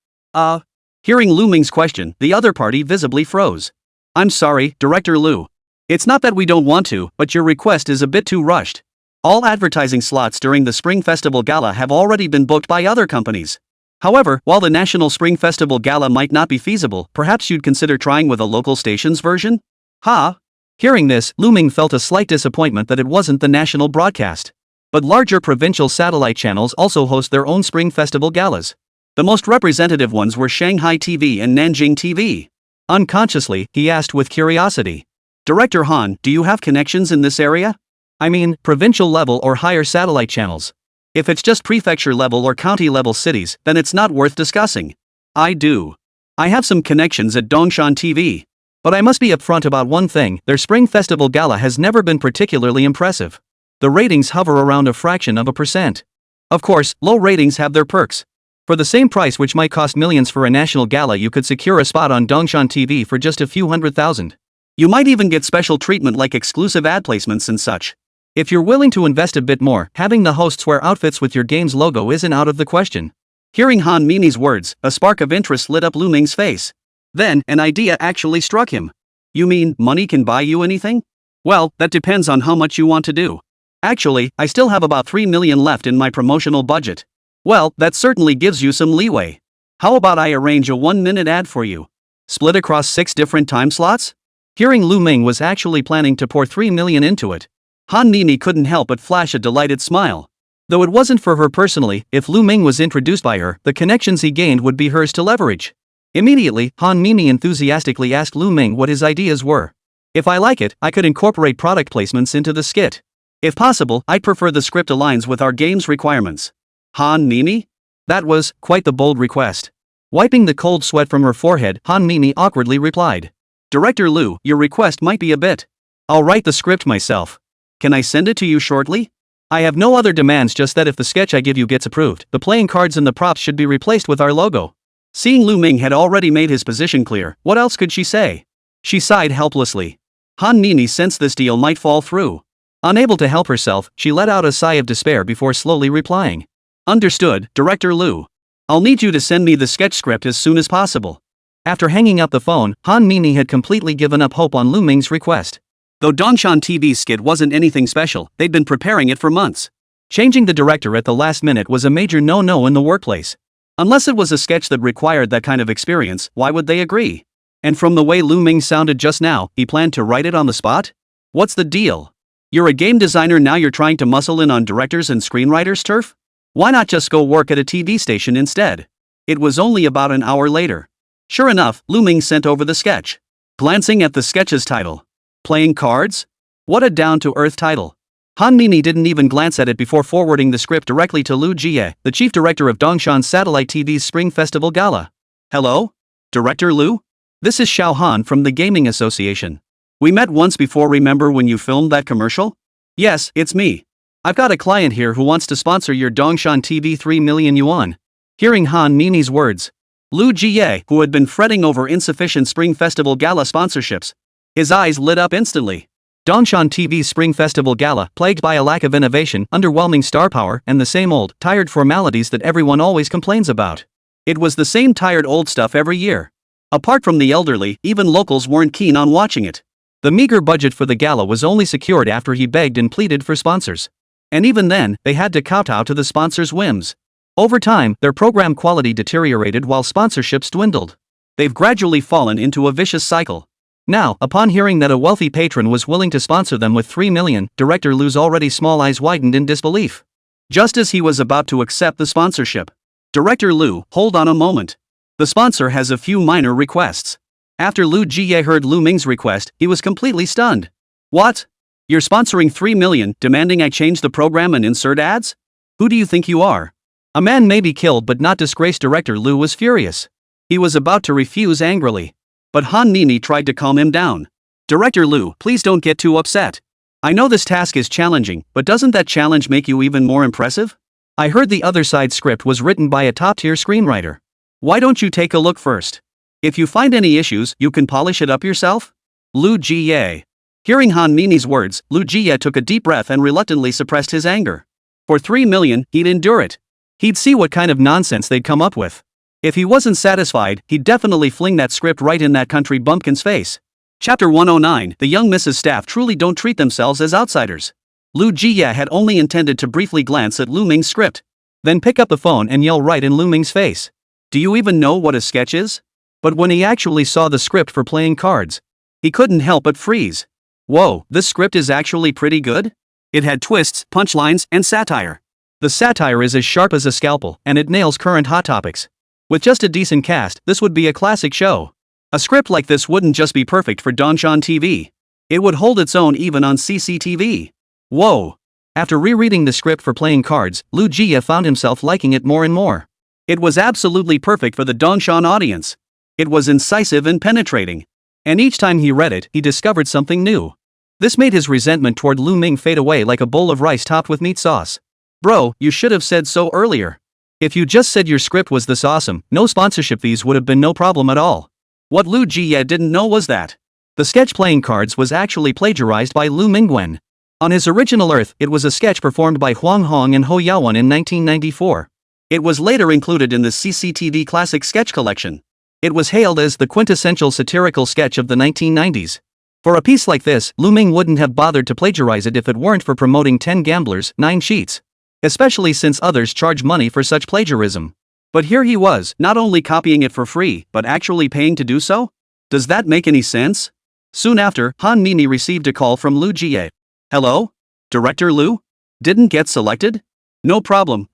Hearing Lù Ming's question, the other party visibly froze. "I'm sorry, Director Lù. It's not that we don't want to, but your request is a bit too rushed. All advertising slots during the Spring Festival Gala have already been booked by other companies. However, while the National Spring Festival Gala might not be feasible, perhaps you'd consider trying with a local station's version?" Hearing this, Lù Ming felt a slight disappointment that it wasn't the national broadcast. But larger provincial satellite channels also host their own Spring Festival galas. The most representative ones were Shanghai TV and Nanjing TV. Unconsciously, he asked with curiosity, "Director Han, do you have connections in this area? I mean, provincial level or higher satellite channels. If it's just prefecture level or county level cities, then it's not worth discussing." "I do. I have some connections at Dongshan TV. But I must be upfront about one thing, their Spring Festival Gala has never been particularly impressive. The ratings hover around a fraction of a percent. Of course, low ratings have their perks. For the same price which might cost millions for a national gala, you could secure a spot on Dongshan TV for just a few $100,000. You might even get special treatment like exclusive ad placements and such. If you're willing to invest a bit more, having the hosts wear outfits with your game's logo isn't out of the question." Hearing Han Mini's words, a spark of interest lit up Lù Ming's face. Then, an idea actually struck him. "You mean, money can buy you anything? Well, that depends on how much you want to do. Actually, I still have about 3 million left in my promotional budget. Well, that certainly gives you some leeway. How about I arrange a 1-minute ad for you? Split across 6 different time slots?" Hearing Lù Ming was actually planning to pour 3 million into it, Han Nini couldn't help but flash a delighted smile. Though it wasn't for her personally, if Lù Ming was introduced by her, the connections he gained would be hers to leverage. Immediately, Han Nini enthusiastically asked Lù Ming what his ideas were. "If I like it, I could incorporate product placements into the skit. If possible, I'd prefer the script aligns with our game's requirements." Han Nini? That was quite the bold request. Wiping the cold sweat from her forehead, Han Nini awkwardly replied, "Director Lù, your request might be a bit. I'll write the script myself. Can I send it to you shortly? I have no other demands, just that if the sketch I give you gets approved, the playing cards and the props should be replaced with our logo." Seeing Lù Ming had already made his position clear, what else could she say? She sighed helplessly. Han Nini sensed this deal might fall through. Unable to help herself, she let out a sigh of despair before slowly replying, "Understood, Director Lù. I'll need you to send me the sketch script as soon as possible." After hanging up the phone, Han Nini had completely given up hope on Lù Ming's request. Though Dongshan TV's skit wasn't anything special, they'd been preparing it for months. Changing the director at the last minute was a major no-no in the workplace. Unless it was a sketch that required that kind of experience, why would they agree? And from the way Lù Ming sounded just now, he planned to write it on the spot? What's the deal? You're a game designer, now you're trying to muscle in on directors and screenwriters' turf? Why not just go work at a TV station instead? It was only about an hour later. Sure enough, Lù Ming sent over the sketch. Glancing at the sketch's title, "Playing Cards?" What a down-to-earth title. Han Nini didn't even glance at it before forwarding the script directly to Lù Jie, the chief director of Dongshan Satellite TV's Spring Festival Gala. "Hello? Director Lù? This is Xiao Han from the Gaming Association. We met once before, remember when you filmed that commercial? Yes, it's me. I've got a client here who wants to sponsor your Dongshan TV 3 million yuan. Hearing Han Nini's words, Lù Jie, who had been fretting over insufficient Spring Festival Gala sponsorships, his eyes lit up instantly. Dongshan TV's Spring Festival Gala, plagued by a lack of innovation, underwhelming star power, and the same old, tired formalities that everyone always complains about. It was the same tired old stuff every year. Apart from the elderly, even locals weren't keen on watching it. The meager budget for the gala was only secured after he begged and pleaded for sponsors. And even then, they had to kowtow to the sponsors' whims. Over time, their program quality deteriorated while sponsorships dwindled. They've gradually fallen into a vicious cycle. Now, upon hearing that a wealthy patron was willing to sponsor them with 3 million, Director Lù's already small eyes widened in disbelief. Just as he was about to accept the sponsorship, Director Lù, hold on a moment. The sponsor has a few minor requests. After Lù Jie heard Lù Ming's request, he was completely stunned. What? You're sponsoring 3 million, demanding I change the program and insert ads? Who do you think you are? A man may be killed but not disgraced. Director Lù was furious. He was about to refuse angrily. But Han Nini tried to calm him down. Director Lù, please don't get too upset. I know this task is challenging, but doesn't that challenge make you even more impressive? I heard the other side script was written by a top-tier screenwriter. Why don't you take a look first? If you find any issues, you can polish it up yourself? Lù Jie. Hearing Han Nini's words, Lù Jie took a deep breath and reluctantly suppressed his anger. For 3 million, he'd endure it. He'd see what kind of nonsense they'd come up with. If he wasn't satisfied, he'd definitely fling that script right in that country bumpkin's face. Chapter 109, The young Mrs. Staff truly don't treat themselves as outsiders. Lù Jie had only intended to briefly glance at Lù Ming's script, then pick up the phone and yell right in Lù Ming's face. Do you even know what a sketch is? But when he actually saw the script for playing cards, he couldn't help but freeze. Whoa, this script is actually pretty good? It had twists, punchlines, and satire. The satire is as sharp as a scalpel, and it nails current hot topics. With just a decent cast, this would be a classic show. A script like this wouldn't just be perfect for Dongshan TV. It would hold its own even on CCTV. Whoa! After rereading the script for playing cards, Lù Jie found himself liking it more and more. It was absolutely perfect for the Dongshan audience. It was incisive and penetrating. And each time he read it, he discovered something new. This made his resentment toward Lù Ming fade away like a bowl of rice topped with meat sauce. Bro, you should have said so earlier. If you just said your script was this awesome, no sponsorship fees would have been no problem at all. What Lù Jie didn't know was that the sketch playing cards was actually plagiarized by Lù Ming. On his original Earth, it was a sketch performed by Huang Hong and Ho Yaowen in 1994. It was later included in the CCTV Classic Sketch Collection. It was hailed as the quintessential satirical sketch of the 1990s. For a piece like this, Lù Ming wouldn't have bothered to plagiarize it if it weren't for promoting 10 gamblers, 9 cheats. Especially since others charge money for such plagiarism. But here he was, not only copying it for free, but actually paying to do so? Does that make any sense? Soon after, Han Nini received a call from Lù Jie. Hello? Director Lù? Didn't get selected? No problem,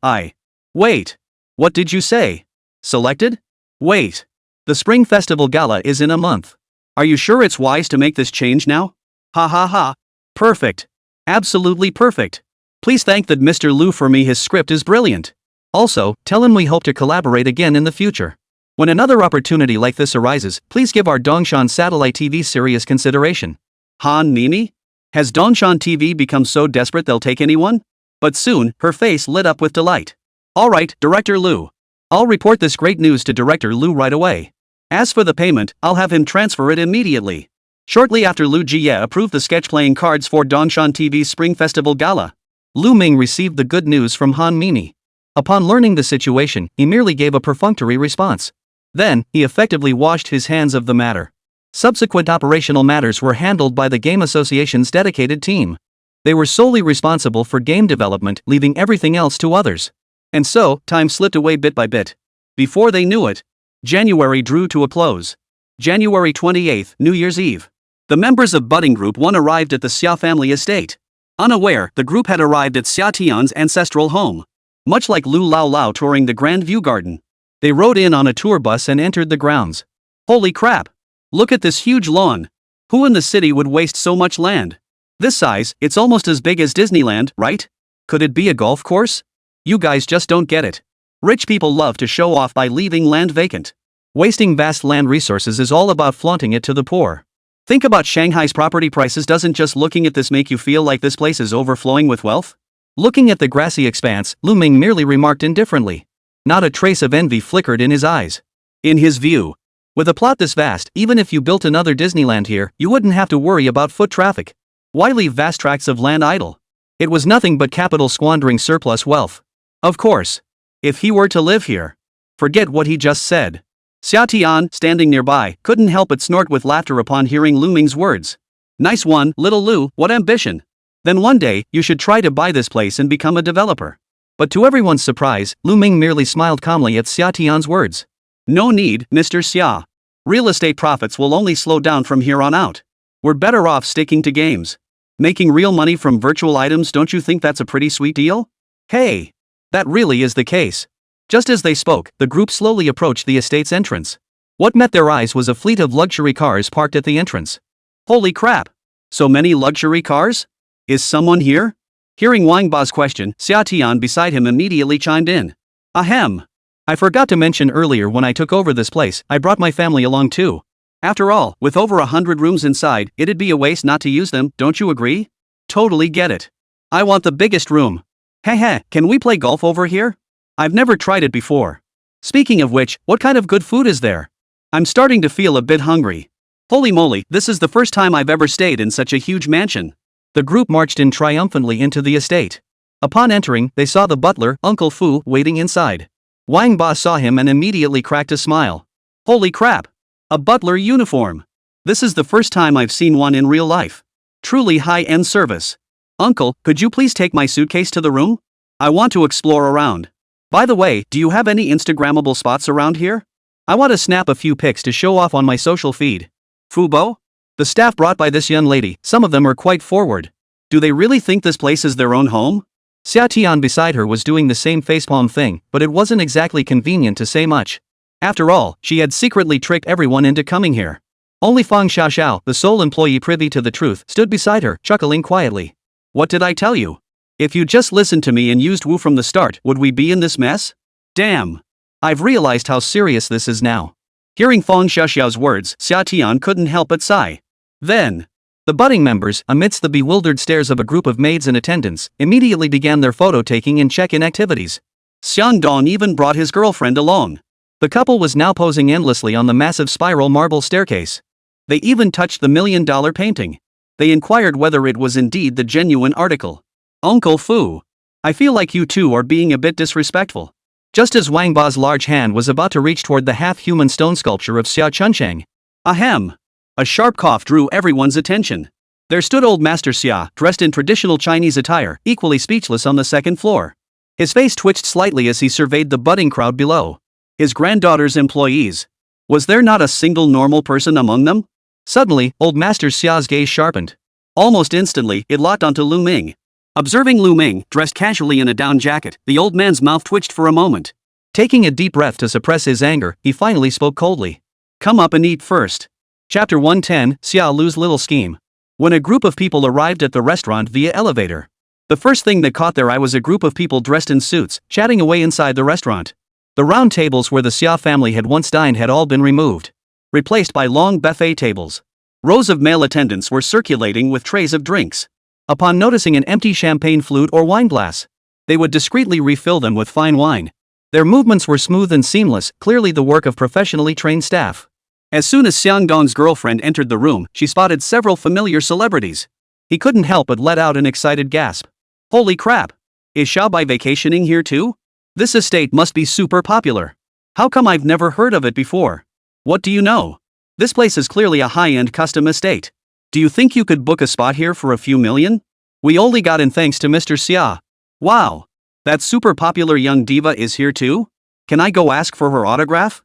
Wait. What did you say? Selected? Wait. The Spring Festival Gala is in a month. Are you sure it's wise to make this change now? Ha ha ha. Perfect. Absolutely perfect. Please thank that Mr. Lù for me, his script is brilliant. Also, tell him we hope to collaborate again in the future. When another opportunity like this arises, please give our Dongshan satellite TV serious consideration. Han Nini? Has Dongshan TV become so desperate they'll take anyone? But soon, her face lit up with delight. Alright, Director Lù. I'll report this great news to Director Lù right away. As for the payment, I'll have him transfer it immediately. Shortly after Lù Jie approved the sketch playing cards for Dongshan TV's Spring Festival Gala, Lù Ming received the good news from Han Nini. Upon learning the situation, he merely gave a perfunctory response. Then, he effectively washed his hands of the matter. Subsequent operational matters were handled by the Game Association's dedicated team. They were solely responsible for game development, leaving everything else to others. And so, time slipped away bit by bit. Before they knew it, January drew to a close. January 28th, New Year's Eve. The members of Budding Group 1 arrived at the Sia family estate. Unaware, the group had arrived at Xià Tiān's ancestral home. Much like Lu Lao Lao touring the Grand View Garden. They rode in on a tour bus and entered the grounds. Holy crap! Look at this huge lawn. Who in the city would waste so much land? This size, it's almost as big as Disneyland, right? Could it be a golf course? You guys just don't get it. Rich people love to show off by leaving land vacant. Wasting vast land resources is all about flaunting it to the poor. Think about Shanghai's property prices. Doesn't just looking at this make you feel like this place is overflowing with wealth? Looking at the grassy expanse, Lù Ming merely remarked indifferently. Not a trace of envy flickered in his eyes. In his view, with a plot this vast, even if you built another Disneyland here, you wouldn't have to worry about foot traffic. Why leave vast tracts of land idle? It was nothing but capital squandering surplus wealth. Of course. If he were to live here. Forget what he just said. Xià Tiān, standing nearby, couldn't help but snort with laughter upon hearing Lù Ming's words. Nice one, little Lù, what ambition. Then one day, you should try to buy this place and become a developer. But to everyone's surprise, Lù Ming merely smiled calmly at Xià Tiān's words. No need, Mr. Xia. Real estate profits will only slow down from here on out. We're better off sticking to games. Making real money from virtual items, don't you think that's a pretty sweet deal? Hey! That really is the case. Just as they spoke, the group slowly approached the estate's entrance. What met their eyes was a fleet of luxury cars parked at the entrance. Holy crap! So many luxury cars? Is someone here? Hearing Wang Ba's question, Xià Tiān beside him immediately chimed in. Ahem. I forgot to mention earlier when I took over this place, I brought my family along too. After all, with over 100 rooms inside, it'd be a waste not to use them, don't you agree? Totally get it. I want the biggest room. Heh, can we play golf over here? I've never tried it before. Speaking of which, what kind of good food is there? I'm starting to feel a bit hungry. Holy moly, this is the first time I've ever stayed in such a huge mansion. The group marched in triumphantly into the estate. Upon entering, they saw the butler, Uncle Fu, waiting inside. Wang Ba saw him and immediately cracked a smile. Holy crap! A butler uniform. This is the first time I've seen one in real life. Truly high-end service. Uncle, could you please take my suitcase to the room? I want to explore around. By the way, do you have any Instagrammable spots around here? I want to snap a few pics to show off on my social feed. Fubo? The staff brought by this young lady, some of them are quite forward. Do they really think this place is their own home? Xià Tiān beside her was doing the same facepalm thing, but it wasn't exactly convenient to say much. After all, she had secretly tricked everyone into coming here. Only Fang Xiaoxiao, the sole employee privy to the truth, stood beside her, chuckling quietly. What did I tell you? If you just listened to me and used Wu from the start, would we be in this mess? Damn. I've realized how serious this is now. Hearing Fang Xiaoxiao's words, Xià Tiān couldn't help but sigh. Then, the budding members, amidst the bewildered stares of a group of maids and attendants, immediately began their photo-taking and check-in activities. Xiang Dong even brought his girlfriend along. The couple was now posing endlessly on the massive spiral marble staircase. They even touched the $1 million painting. They inquired whether it was indeed the genuine article. Uncle Fu, I feel like you two are being a bit disrespectful. Just as Wang Ba's large hand was about to reach toward the half-human stone sculpture of Xia Chunchang. Ahem. A sharp cough drew everyone's attention. There stood old Master Xia, dressed in traditional Chinese attire, equally speechless on the second floor. His face twitched slightly as he surveyed the budding crowd below. His granddaughter's employees. Was there not a single normal person among them? Suddenly, old Master Xia's gaze sharpened. Almost instantly, it locked onto Lù Ming. Observing Lù Ming, dressed casually in a down jacket, the old man's mouth twitched for a moment. Taking a deep breath to suppress his anger, he finally spoke coldly. Come up and eat first. Chapter 110, Xia Lu's Little Scheme. When a group of people arrived at the restaurant via elevator, the first thing that caught their eye was a group of people dressed in suits, chatting away inside the restaurant. The round tables where the Sia family had once dined had all been removed, replaced by long buffet tables. Rows of male attendants were circulating with trays of drinks. Upon noticing an empty champagne flute or wine glass, they would discreetly refill them with fine wine. Their movements were smooth and seamless, clearly the work of professionally trained staff. As soon as Xiang Dong's girlfriend entered the room, she spotted several familiar celebrities. He couldn't help but let out an excited gasp. Holy crap! Is Xiaobai vacationing here too? This estate must be super popular. How come I've never heard of it before? What do you know? This place is clearly a high-end custom estate. Do you think you could book a spot here for a few million? We only got in thanks to Mr. Xia. Wow! That super popular young diva is here too? Can I go ask for her autograph?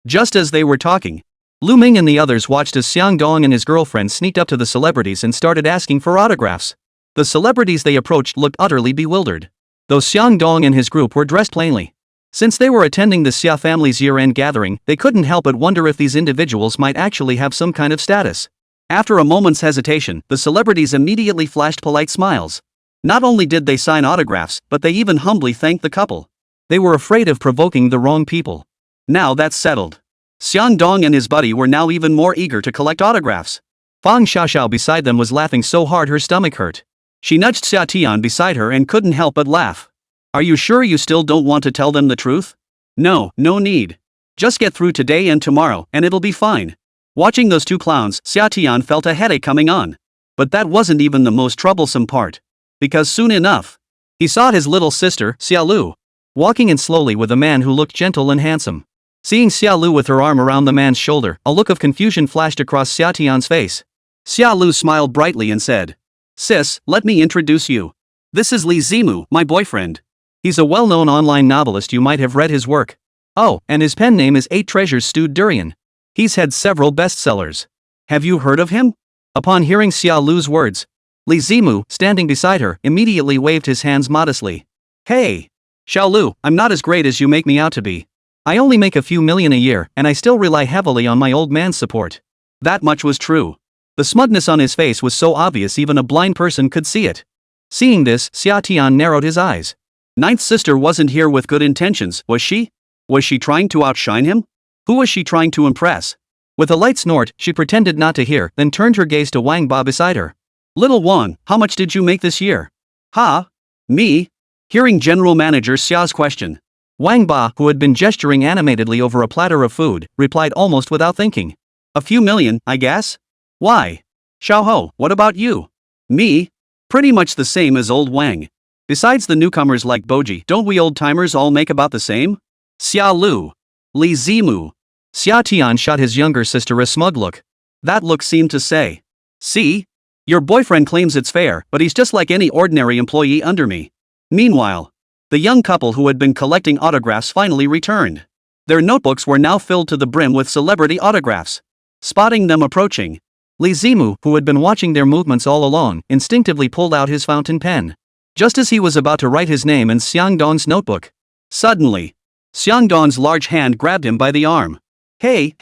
Just as they were talking, Lù Ming and the others watched as Xiang Dong and his girlfriend sneaked up to the celebrities and started asking for autographs. The celebrities they approached looked utterly bewildered. Though Xiang Dong and his group were dressed plainly. Since they were attending the Sia family's year-end gathering, they couldn't help but wonder if these individuals might actually have some kind of status. After a moment's hesitation, the celebrities immediately flashed polite smiles. Not only did they sign autographs, but they even humbly thanked the couple. They were afraid of provoking the wrong people. Now that's settled. Xiang Dong and his buddy were now even more eager to collect autographs. Fang Xiaoxiao beside them was laughing so hard her stomach hurt. She nudged Xià Tiān beside her and couldn't help but laugh. Are you sure you still don't want to tell them the truth? No need. Just get through today and tomorrow, and it'll be fine. Watching those two clowns, Xià Tiān felt a headache coming on. But that wasn't even the most troublesome part. Because soon enough, he saw his little sister, Xia Lu, walking in slowly with a man who looked gentle and handsome. Seeing Xia Lu with her arm around the man's shoulder, a look of confusion flashed across Xià Tiān's face. Xia Lu smiled brightly and said, Sis, let me introduce you. This is Li Zimu, my boyfriend. He's a well-known online novelist, you might have read his work. Oh, and his pen name is 8 Treasures Stewed Durian. He's had several bestsellers. Have you heard of him? Upon hearing Xia Lu's words, Li Zimu, standing beside her, immediately waved his hands modestly. Hey! Xiao Lu, I'm not as great as you make me out to be. I only make a few million a year, and I still rely heavily on my old man's support. That much was true. The smugness on his face was so obvious even a blind person could see it. Seeing this, Xià Tiān narrowed his eyes. Ninth sister wasn't here with good intentions, was she? Was she trying to outshine him? Who was she trying to impress? With a light snort, she pretended not to hear, then turned her gaze to Wang Ba beside her. Little Wang, how much did you make this year? Ha? Me? Hearing General Manager Xia's question, Wang Ba, who had been gesturing animatedly over a platter of food, replied almost without thinking. A few million, I guess? Why? Xiao Ho, what about you? Me? Pretty much the same as old Wang. Besides the newcomers like Boji, don't we old-timers all make about the same? Xia Lu. Li Zimu. Xià Tiān shot his younger sister a smug look. That look seemed to say, see? Your boyfriend claims it's fair, but he's just like any ordinary employee under me. Meanwhile, the young couple who had been collecting autographs finally returned. Their notebooks were now filled to the brim with celebrity autographs. Spotting them approaching, Li Zimu, who had been watching their movements all along, instinctively pulled out his fountain pen. Just as he was about to write his name in Xiangdong's notebook, suddenly, Xiangdong's large hand grabbed him by the arm. Hey,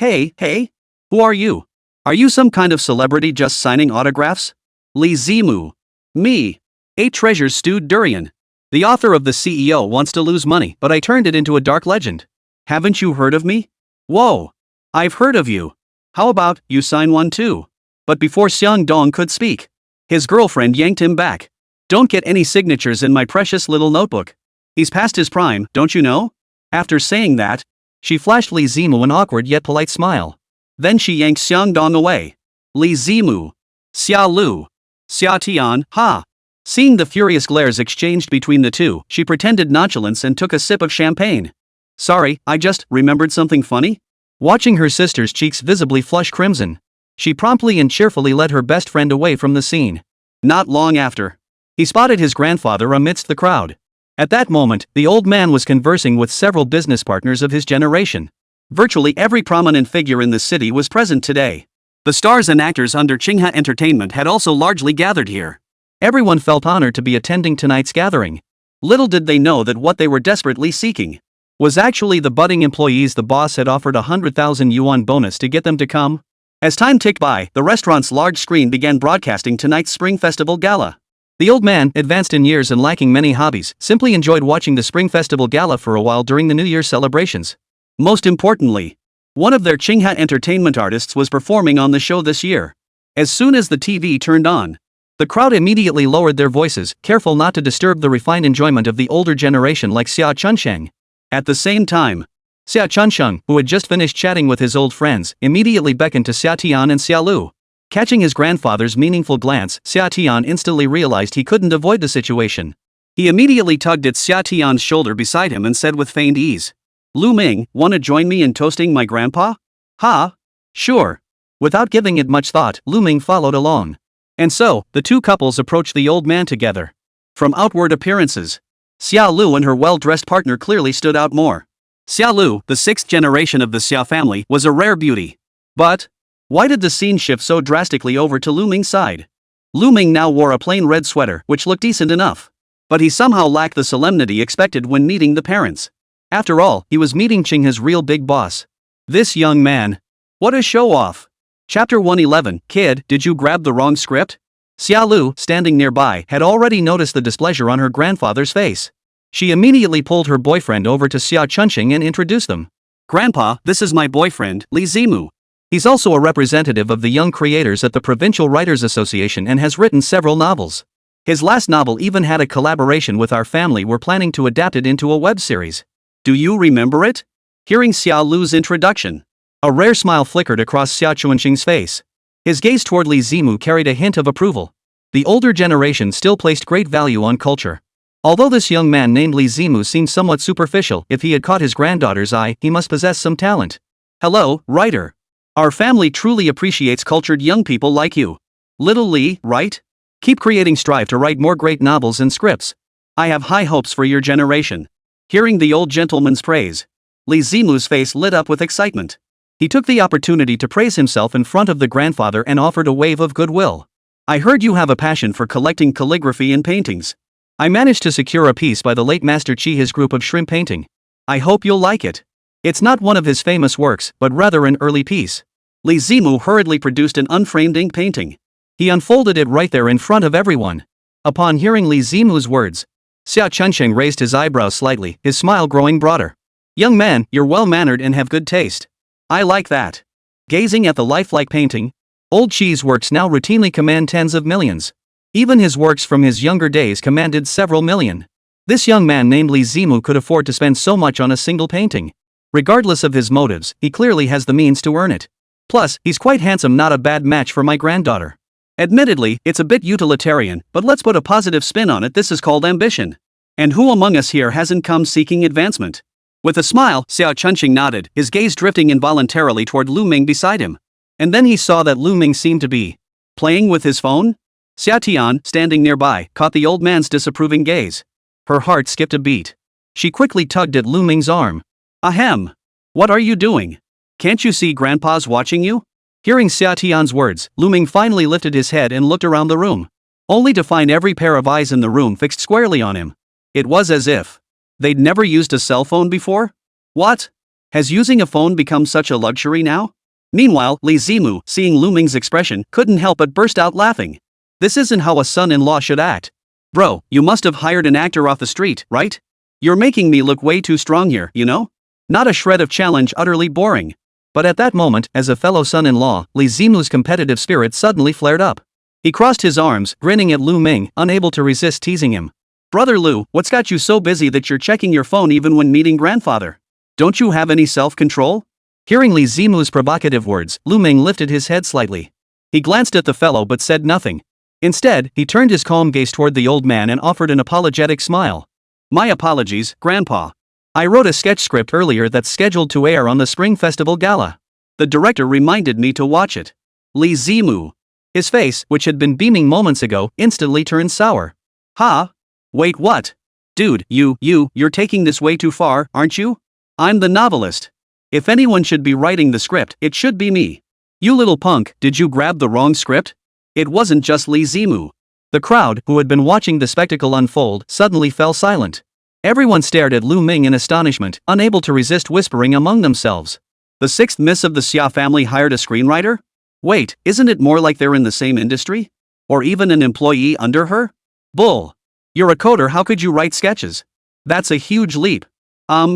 who are you? Are you some kind of celebrity just signing autographs? Li Zimu. Me. 8 treasures stewed durian. The author of the CEO wants to lose money, but I turned it into a dark legend. Haven't you heard of me? Whoa. I've heard of you. How about, you sign one too? But before Xiangdong could speak, his girlfriend yanked him back. Don't get any signatures in my precious little notebook. He's past his prime, don't you know? After saying that, she flashed Li Zimu an awkward yet polite smile. Then she yanked Xiangdong away. Li Zimu. Xia Lu. Xià Tiān, ha. Seeing the furious glares exchanged between the two, she pretended nonchalance and took a sip of champagne. Sorry, I just remembered something funny. Watching her sister's cheeks visibly flush crimson, she promptly and cheerfully led her best friend away from the scene. Not long after, he spotted his grandfather amidst the crowd. At that moment, the old man was conversing with several business partners of his generation. Virtually every prominent figure in the city was present today. The stars and actors under Qinghe Entertainment had also largely gathered here. Everyone felt honored to be attending tonight's gathering. Little did they know that what they were desperately seeking was actually the budding employees the boss had offered 100,000 yuan bonus to get them to come. As time ticked by, the restaurant's large screen began broadcasting tonight's Spring Festival Gala. The old man, advanced in years and lacking many hobbies, simply enjoyed watching the Spring Festival Gala for a while during the New Year's celebrations. Most importantly, one of their Qinghe Entertainment artists was performing on the show this year. As soon as the TV turned on, the crowd immediately lowered their voices, careful not to disturb the refined enjoyment of the older generation like Xia Chunsheng. At the same time, Xia Chunsheng, who had just finished chatting with his old friends, immediately beckoned to Xià Tiān and Xia Lu. Catching his grandfather's meaningful glance, Xià Tiān instantly realized he couldn't avoid the situation. He immediately tugged at Xià Tiān's shoulder beside him and said with feigned ease, Lù Ming, wanna join me in toasting my grandpa? Ha? Sure. Without giving it much thought, Lù Ming followed along. And so, the two couples approached the old man together. From outward appearances, Xia Lu and her well-dressed partner clearly stood out more. Xia Lu, the 6th generation of the Sia family, was a rare beauty. But why did the scene shift so drastically over to Lù Ming's side? Lù Ming now wore a plain red sweater, which looked decent enough. But he somehow lacked the solemnity expected when meeting the parents. After all, he was meeting Qinghe's real big boss. This young man. What a show-off. Chapter 111, Kid, did you grab the wrong script? Xia Lu, standing nearby, had already noticed the displeasure on her grandfather's face. She immediately pulled her boyfriend over to Xia Chunsheng and introduced them. Grandpa, this is my boyfriend, Li Zimu. He's also a representative of the young creators at the Provincial Writers Association and has written several novels. His last novel even had a collaboration with our family. We're planning to adapt it into a web series. Do you remember it? Hearing Xia Lu's introduction, a rare smile flickered across Xia Chunsheng's face. His gaze toward Li Zimu carried a hint of approval. The older generation still placed great value on culture. Although this young man named Li Zimu seemed somewhat superficial, if he had caught his granddaughter's eye, he must possess some talent. Hello, writer. Our family truly appreciates cultured young people like you. Little Li, right? Keep creating, strive to write more great novels and scripts. I have high hopes for your generation. Hearing the old gentleman's praise, Li Zimu's face lit up with excitement. He took the opportunity to praise himself in front of the grandfather and offered a wave of goodwill. I heard you have a passion for collecting calligraphy and paintings. I managed to secure a piece by the late Master Chi's group of shrimp painting. I hope you'll like it. It's not one of his famous works, but rather an early piece. Li Zimu hurriedly produced an unframed ink painting. He unfolded it right there in front of everyone. Upon hearing Li Zimu's words, Xiao Chunsheng raised his eyebrows slightly, his smile growing broader. Young man, you're well-mannered and have good taste. I like that. Gazing at the lifelike painting, Old Chi's works now routinely command tens of millions. Even his works from his younger days commanded several million. This young man named Li Zimu could afford to spend so much on a single painting. Regardless of his motives, he clearly has the means to earn it. Plus, he's quite handsome, not a bad match for my granddaughter. Admittedly, it's a bit utilitarian, but let's put a positive spin on it. This is called ambition. And who among us here hasn't come seeking advancement? With a smile, Xiao Chunsheng nodded, his gaze drifting involuntarily toward Lù Ming beside him. And then he saw that Lù Ming seemed to be playing with his phone. Xià Tiān, standing nearby, caught the old man's disapproving gaze. Her heart skipped a beat. She quickly tugged at Lù Ming's arm. Ahem. What are you doing? Can't you see Grandpa's watching you? Hearing Xià Tiān's words, Lù Ming finally lifted his head and looked around the room, only to find every pair of eyes in the room fixed squarely on him. It was as if they'd never used a cell phone before? What? Has using a phone become such a luxury now? Meanwhile, Li Zimu, seeing Lù Ming's expression, couldn't help but burst out laughing. This isn't how a son-in-law should act. Bro, you must have hired an actor off the street, right? You're making me look way too strong here, you know? Not a shred of challenge, utterly boring. But at that moment, as a fellow son-in-law, Li Zimu's competitive spirit suddenly flared up. He crossed his arms, grinning at Lù Ming, unable to resist teasing him. Brother Lù, what's got you so busy that you're checking your phone even when meeting grandfather? Don't you have any self-control? Hearing Li Zimu's provocative words, Lù Ming lifted his head slightly. He glanced at the fellow but said nothing. Instead, he turned his calm gaze toward the old man and offered an apologetic smile. My apologies, Grandpa. I wrote a sketch script earlier that's scheduled to air on the Spring Festival Gala. The director reminded me to watch it. Li Zimu. His face, which had been beaming moments ago, instantly turned sour. Huh? Wait, what? Dude, you're taking this way too far, aren't you? I'm the novelist. If anyone should be writing the script, it should be me. You little punk, did you grab the wrong script? It wasn't just Li Zimu. The crowd, who had been watching the spectacle unfold, suddenly fell silent. Everyone stared at Lù Ming in astonishment, unable to resist whispering among themselves. The sixth miss of the Sia family hired a screenwriter? Wait, isn't it more like they're in the same industry? Or even an employee under her? Bull. You're a coder, how could you write sketches? That's a huge leap.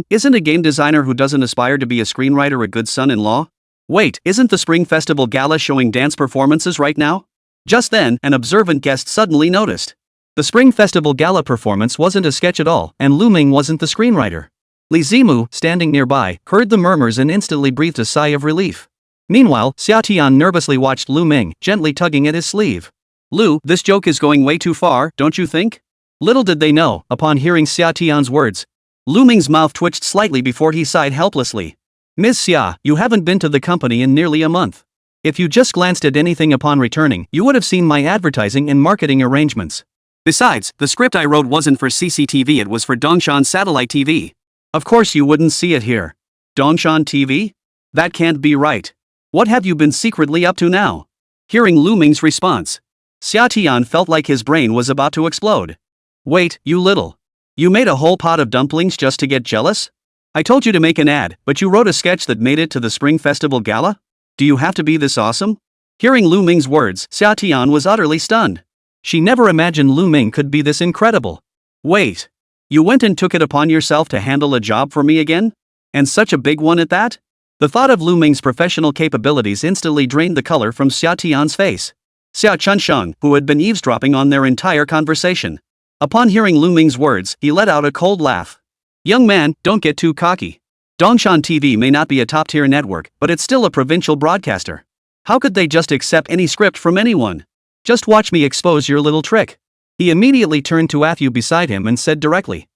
Isn't a game designer who doesn't aspire to be a screenwriter a good son-in-law? Wait, isn't the Spring Festival Gala showing dance performances right now? Just then, an observant guest suddenly noticed. The Spring Festival Gala performance wasn't a sketch at all, and Lù Ming wasn't the screenwriter. Li Zimu, standing nearby, heard the murmurs and instantly breathed a sigh of relief. Meanwhile, Xià Tiān nervously watched Lù Ming, gently tugging at his sleeve. Lù, this joke is going way too far, don't you think? Little did they know, upon hearing Xià Tiān's words, Lù Ming's mouth twitched slightly before he sighed helplessly. Ms. Xia, you haven't been to the company in nearly a month. If you just glanced at anything upon returning, you would have seen my advertising and marketing arrangements. Besides, the script I wrote wasn't for CCTV, it was for Dongshan Satellite TV. Of course you wouldn't see it here. Dongshan TV? That can't be right. What have you been secretly up to now? Hearing Lù Ming's response, Xià Tiān felt like his brain was about to explode. Wait, you little. You made a whole pot of dumplings just to get jealous? I told you to make an ad, but you wrote a sketch that made it to the Spring Festival Gala? Do you have to be this awesome? Hearing Lù Ming's words, Xià Tiān was utterly stunned. She never imagined Lù Ming could be this incredible. Wait. You went and took it upon yourself to handle a job for me again? And such a big one at that? The thought of Lù Ming's professional capabilities instantly drained the color from Xià Tiān's face. Xiao Chunsheng, who had been eavesdropping on their entire conversation. Upon hearing Lù Ming's words, he let out a cold laugh. Young man, don't get too cocky. Dongshan TV may not be a top-tier network, but it's still a provincial broadcaster. How could they just accept any script from anyone? Just watch me expose your little trick. He immediately turned to Athu beside him and said directly.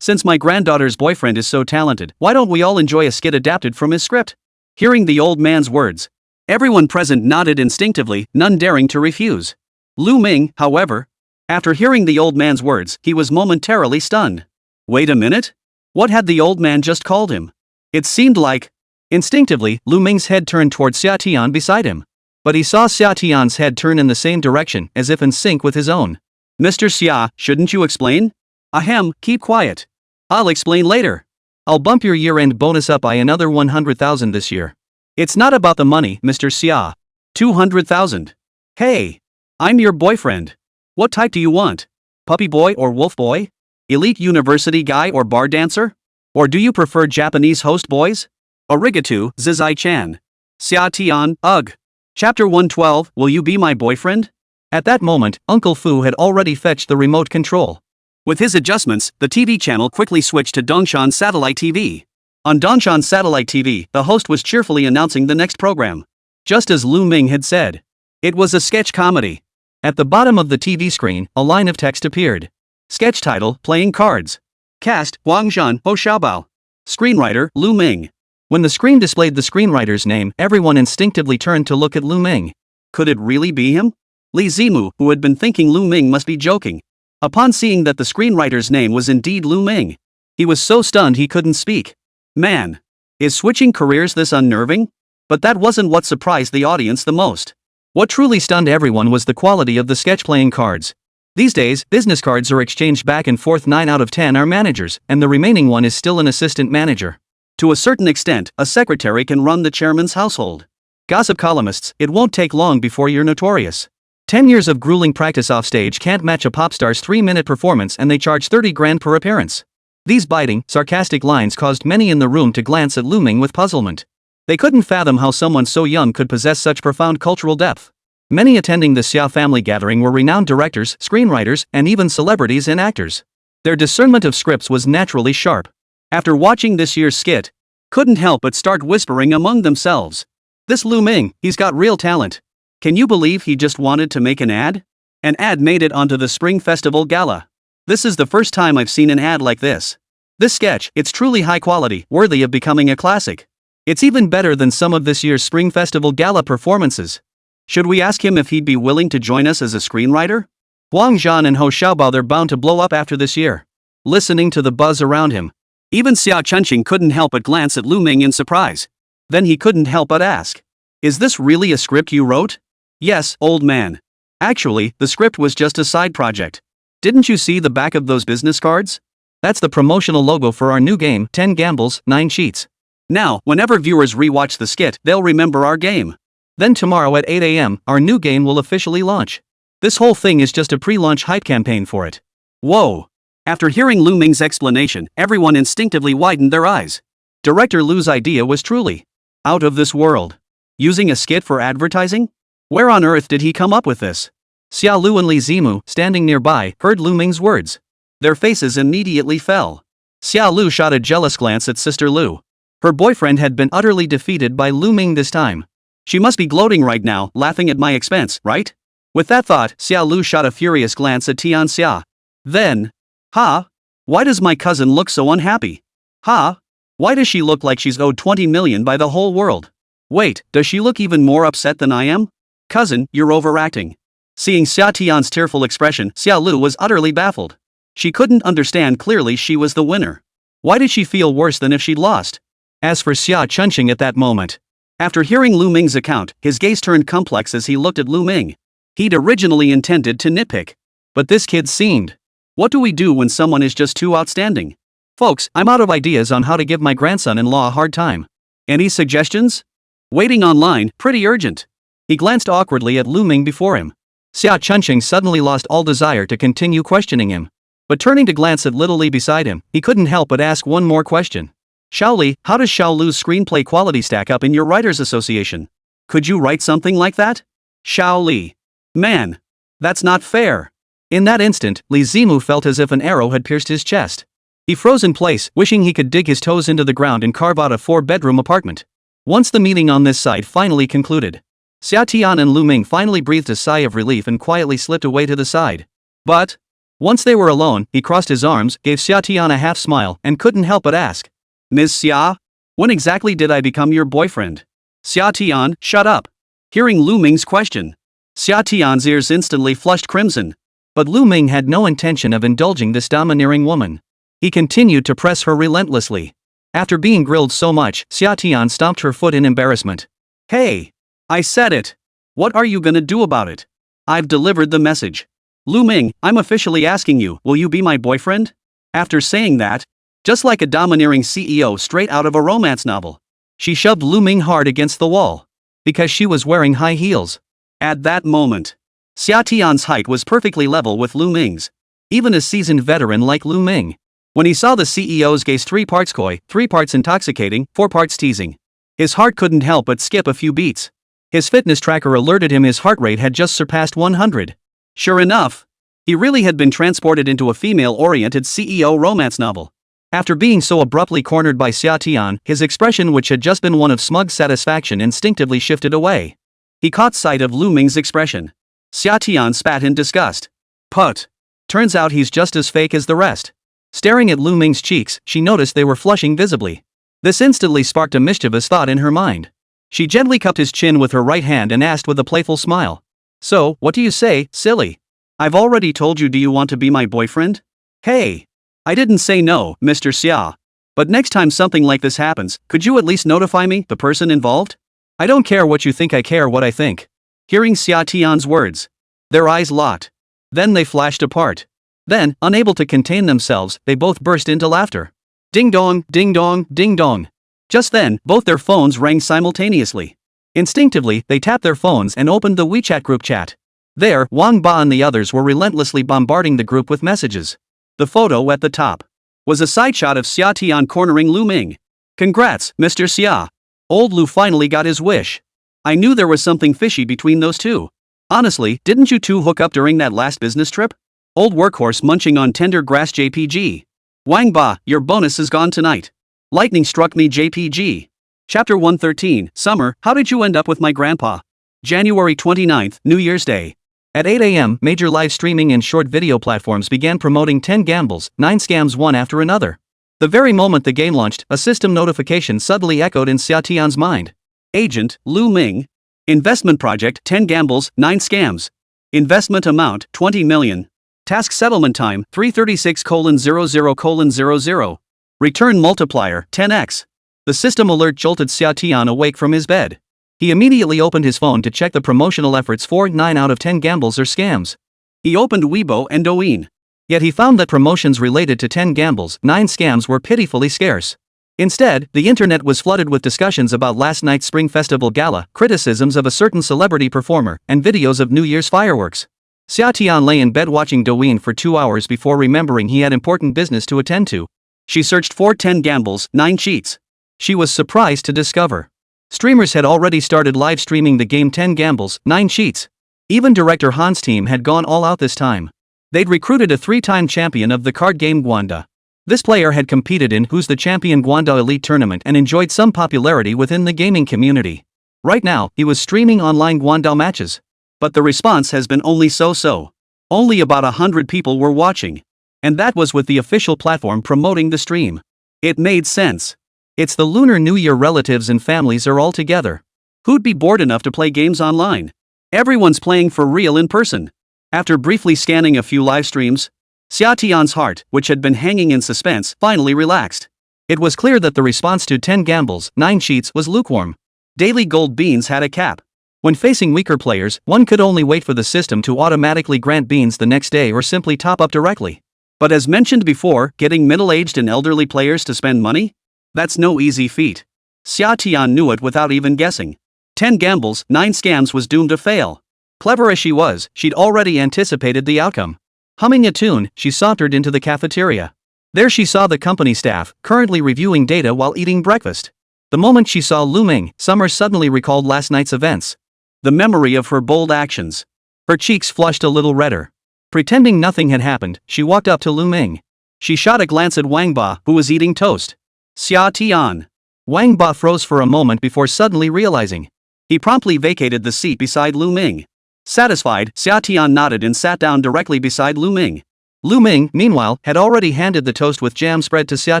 Since my granddaughter's boyfriend is so talented, why don't we all enjoy a skit adapted from his script? Hearing the old man's words, everyone present nodded instinctively, none daring to refuse. Lù Ming, however, after hearing the old man's words, he was momentarily stunned. Wait a minute? What had the old man just called him? It seemed like... Instinctively, Lù Ming's head turned toward Xià Tiān beside him. But he saw Xià Tiān's head turn in the same direction, as if in sync with his own. Mr. Xia, shouldn't you explain? Ahem, keep quiet. I'll explain later. I'll bump your year-end bonus up by another 100,000 this year. It's not about the money, Mr. Sia. 200,000. Hey. I'm your boyfriend. What type do you want? Puppy boy or wolf boy? Elite university guy or bar dancer? Or do you prefer Japanese host boys? Arigato, Zizai-chan. Xià Tiān, ugh. Chapter 112, Will You Be My Boyfriend? At that moment, Uncle Fu had already fetched the remote control. With his adjustments, the TV channel quickly switched to Dongshan Satellite TV. On Dongshan Satellite TV, the host was cheerfully announcing the next program. Just as Lù Ming had said. It was a sketch comedy. At the bottom of the TV screen, a line of text appeared. Sketch title, Playing Cards. Cast, Wangzhan Ho Xiaobao. Screenwriter, Lù Ming. When the screen displayed the screenwriter's name, everyone instinctively turned to look at Lù Ming. Could it really be him? Li Zimu, who had been thinking Lù Ming must be joking. Upon seeing that the screenwriter's name was indeed Lù Ming, he was so stunned he couldn't speak. Man. Is switching careers this unnerving? But that wasn't what surprised the audience the most. What truly stunned everyone was the quality of the sketch playing cards. These days, business cards are exchanged back and forth. 9 out of 10 are managers, and the remaining one is still an assistant manager. To a certain extent, a secretary can run the chairman's household. Gossip columnists, it won't take long before you're notorious. 10 years of grueling practice offstage can't match a pop star's 3-minute performance, and they charge 30 grand per appearance. These biting, sarcastic lines caused many in the room to glance at Lù Ming with puzzlement. They couldn't fathom how someone so young could possess such profound cultural depth. Many attending the Sia Family Gathering were renowned directors, screenwriters, and even celebrities and actors. Their discernment of scripts was naturally sharp. After watching this year's skit, couldn't help but start whispering among themselves. This Lù Ming, he's got real talent. Can you believe he just wanted to make an ad? An ad made it onto the Spring Festival Gala. This is the first time I've seen an ad like this. This sketch, it's truly high quality, worthy of becoming a classic. It's even better than some of this year's Spring Festival Gala performances. Should we ask him if he'd be willing to join us as a screenwriter? Wangzhan and Ho Xiaobao, they're bound to blow up after this year. Listening to the buzz around him, even Xiao Chunqing couldn't help but glance at Lù Ming in surprise. Then he couldn't help but ask, "Is this really a script you wrote?" "Yes, old man. Actually, the script was just a side project. Didn't you see the back of those business cards? That's the promotional logo for our new game, 10 gambles, 9 cheats. Now, whenever viewers rewatch the skit, they'll remember our game. Then tomorrow at 8 a.m., our new game will officially launch. This whole thing is just a pre-launch hype campaign for it." Whoa. After hearing Lù Ming's explanation, everyone instinctively widened their eyes. Director Lu's idea was truly out of this world. Using a skit for advertising? Where on earth did he come up with this? Xia Lu and Li Zimu, standing nearby, heard Lù Ming's words. Their faces immediately fell. Xia Lu shot a jealous glance at Sister Lu. Her boyfriend had been utterly defeated by Lù Ming this time. She must be gloating right now, laughing at my expense, right? With that thought, Xia Lu shot a furious glance at Tian Xia. Then, why does my cousin look so unhappy? Why does she look like she's owed 20 million by the whole world? Wait, does she look even more upset than I am? Cousin, you're overacting. Seeing Sia Tian's tearful expression, Xia Lu was utterly baffled. She couldn't understand clearly she was the winner. Why did she feel worse than if she'd lost? As for Sia Chunqing at that moment, after hearing Lù Ming's account, his gaze turned complex as he looked at Lù Ming. He'd originally intended to nitpick. But this kid seemed. What do we do when someone is just too outstanding? Folks, I'm out of ideas on how to give my grandson-in-law a hard time. Any suggestions? Waiting online, pretty urgent. He glanced awkwardly at Lù Ming before him. Sia Chunqing suddenly lost all desire to continue questioning him. But turning to glance at little Li beside him, he couldn't help but ask one more question. Xiao Li, how does Xiao Lu's screenplay quality stack up in your writers' association? Could you write something like that? Xiao Li. Man. That's not fair. In that instant, Li Zimu felt as if an arrow had pierced his chest. He froze in place, wishing he could dig his toes into the ground and carve out a 4-bedroom apartment. Once the meeting on this side finally concluded, Xià Tiān and Lù Ming finally breathed a sigh of relief and quietly slipped away to the side. But, once they were alone, he crossed his arms, gave Xià Tiān a half smile, and couldn't help but ask, "Ms. Xia, when exactly did I become your boyfriend?" Xià Tiān, shut up. Hearing Lù Ming's question, Xià Tiān's ears instantly flushed crimson. But Lù Ming had no intention of indulging this domineering woman. He continued to press her relentlessly. After being grilled so much, Xià Tiān stomped her foot in embarrassment. "Hey! I said it! What are you gonna do about it? I've delivered the message. Lù Ming, I'm officially asking you, will you be my boyfriend?" After saying that, just like a domineering CEO straight out of a romance novel, She shoved Lù Ming hard against the wall. Because she was wearing high heels. At that moment, Xià Tiān's height was perfectly level with Lù Ming's. Even a seasoned veteran like Lù Ming. When he saw the CEO's gaze 3 parts coy, 3 parts intoxicating, 4 parts teasing. His heart couldn't help but skip a few beats. His fitness tracker alerted him his heart rate had just surpassed 100. Sure enough, he really had been transported into a female-oriented CEO romance novel. After being so abruptly cornered by Xià Tiān, his expression, which had just been one of smug satisfaction, instinctively shifted away. He caught sight of Lù Ming's expression. Xià Tiān spat in disgust. Put. Turns out he's just as fake as the rest. Staring at Lù Ming's cheeks, she noticed they were flushing visibly. This instantly sparked a mischievous thought in her mind. She gently cupped his chin with her right hand and asked with a playful smile. So, what do you say, silly? I've already told you, do you want to be my boyfriend? Hey! I didn't say no, Mr. Sia. But next time something like this happens, could you at least notify me, the person involved? I don't care what you think, I care what I think. Hearing Xià Tiān's words, their eyes locked. Then they flashed apart. Then, unable to contain themselves, they both burst into laughter. Ding dong, ding dong, ding dong. Just then, both their phones rang simultaneously. Instinctively, they tapped their phones and opened the WeChat group chat. There, Wang Ba and the others were relentlessly bombarding the group with messages. The photo at the top was a side shot of Xià Tiān cornering Lù Ming. Congrats, Mr. Sia. Old Lù finally got his wish. I knew there was something fishy between those two. Honestly, didn't you two hook up during that last business trip? Old workhorse munching on tender grass JPG. Wang Ba, your bonus is gone tonight. Lightning struck me JPG. Chapter 113, Summer, how did you end up with my grandpa? January 29th, New Year's Day. At 8 a.m., major live streaming and short video platforms began promoting 10 gambles, 9 scams one after another. The very moment the game launched, a system notification suddenly echoed in Xià Tiān's mind. Agent, Lù Ming. Investment project, 10 gambles, 9 scams. Investment amount, 20 million. Task settlement time, 336:00:00. Return multiplier, 10x. The system alert jolted Xià Tiān awake from his bed. He immediately opened his phone to check the promotional efforts for 9 out of 10 gambles or scams. He opened Weibo and Douyin. Yet he found that promotions related to 10 gambles, 9 scams were pitifully scarce. Instead, the internet was flooded with discussions about last night's Spring Festival gala, criticisms of a certain celebrity performer, and videos of New Year's fireworks. Xià Tiān lay in bed watching Douyin for 2 hours before remembering he had important business to attend to. She searched for 10 gambles, 9 cheats. She was surprised to discover streamers had already started live streaming the game 10 gambles, 9 cheats. Even director Han's team had gone all out this time. They'd recruited a 3-time champion of the card game Guanda. This player had competed in Who's the Champion Guanda Elite Tournament and enjoyed some popularity within the gaming community. Right now, he was streaming online Guanda matches. But the response has been only so-so. Only about 100 people were watching. And that was with the official platform promoting the stream. It made sense. It's the Lunar New Year, relatives and families are all together. Who'd be bored enough to play games online? Everyone's playing for real in person. After briefly scanning a few live streams, Xià Tiān's heart, which had been hanging in suspense, finally relaxed. It was clear that the response to 10 gambles, 9 cheats was lukewarm. Daily gold beans had a cap. When facing weaker players, one could only wait for the system to automatically grant beans the next day or simply top up directly. But as mentioned before, getting middle-aged and elderly players to spend money? That's no easy feat. Xià Tiān knew it without even guessing. 10 gambles, 9 scams was doomed to fail. Clever as she was, she'd already anticipated the outcome. Humming a tune, she sauntered into the cafeteria. There she saw the company staff, currently reviewing data while eating breakfast. The moment she saw Lù Ming, Summer suddenly recalled last night's events. The memory of her bold actions. Her cheeks flushed a little redder. Pretending nothing had happened, she walked up to Lù Ming. She shot a glance at Wang Ba, who was eating toast. Xià Tiān. Wang Ba froze for a moment before suddenly realizing. He promptly vacated the seat beside Lù Ming. Satisfied, Xià Tiān nodded and sat down directly beside Lù Ming. Lù Ming, meanwhile, had already handed the toast with jam spread to Xià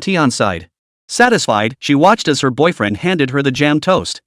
Tiān's side. Satisfied, she watched as her boyfriend handed her the jam toast.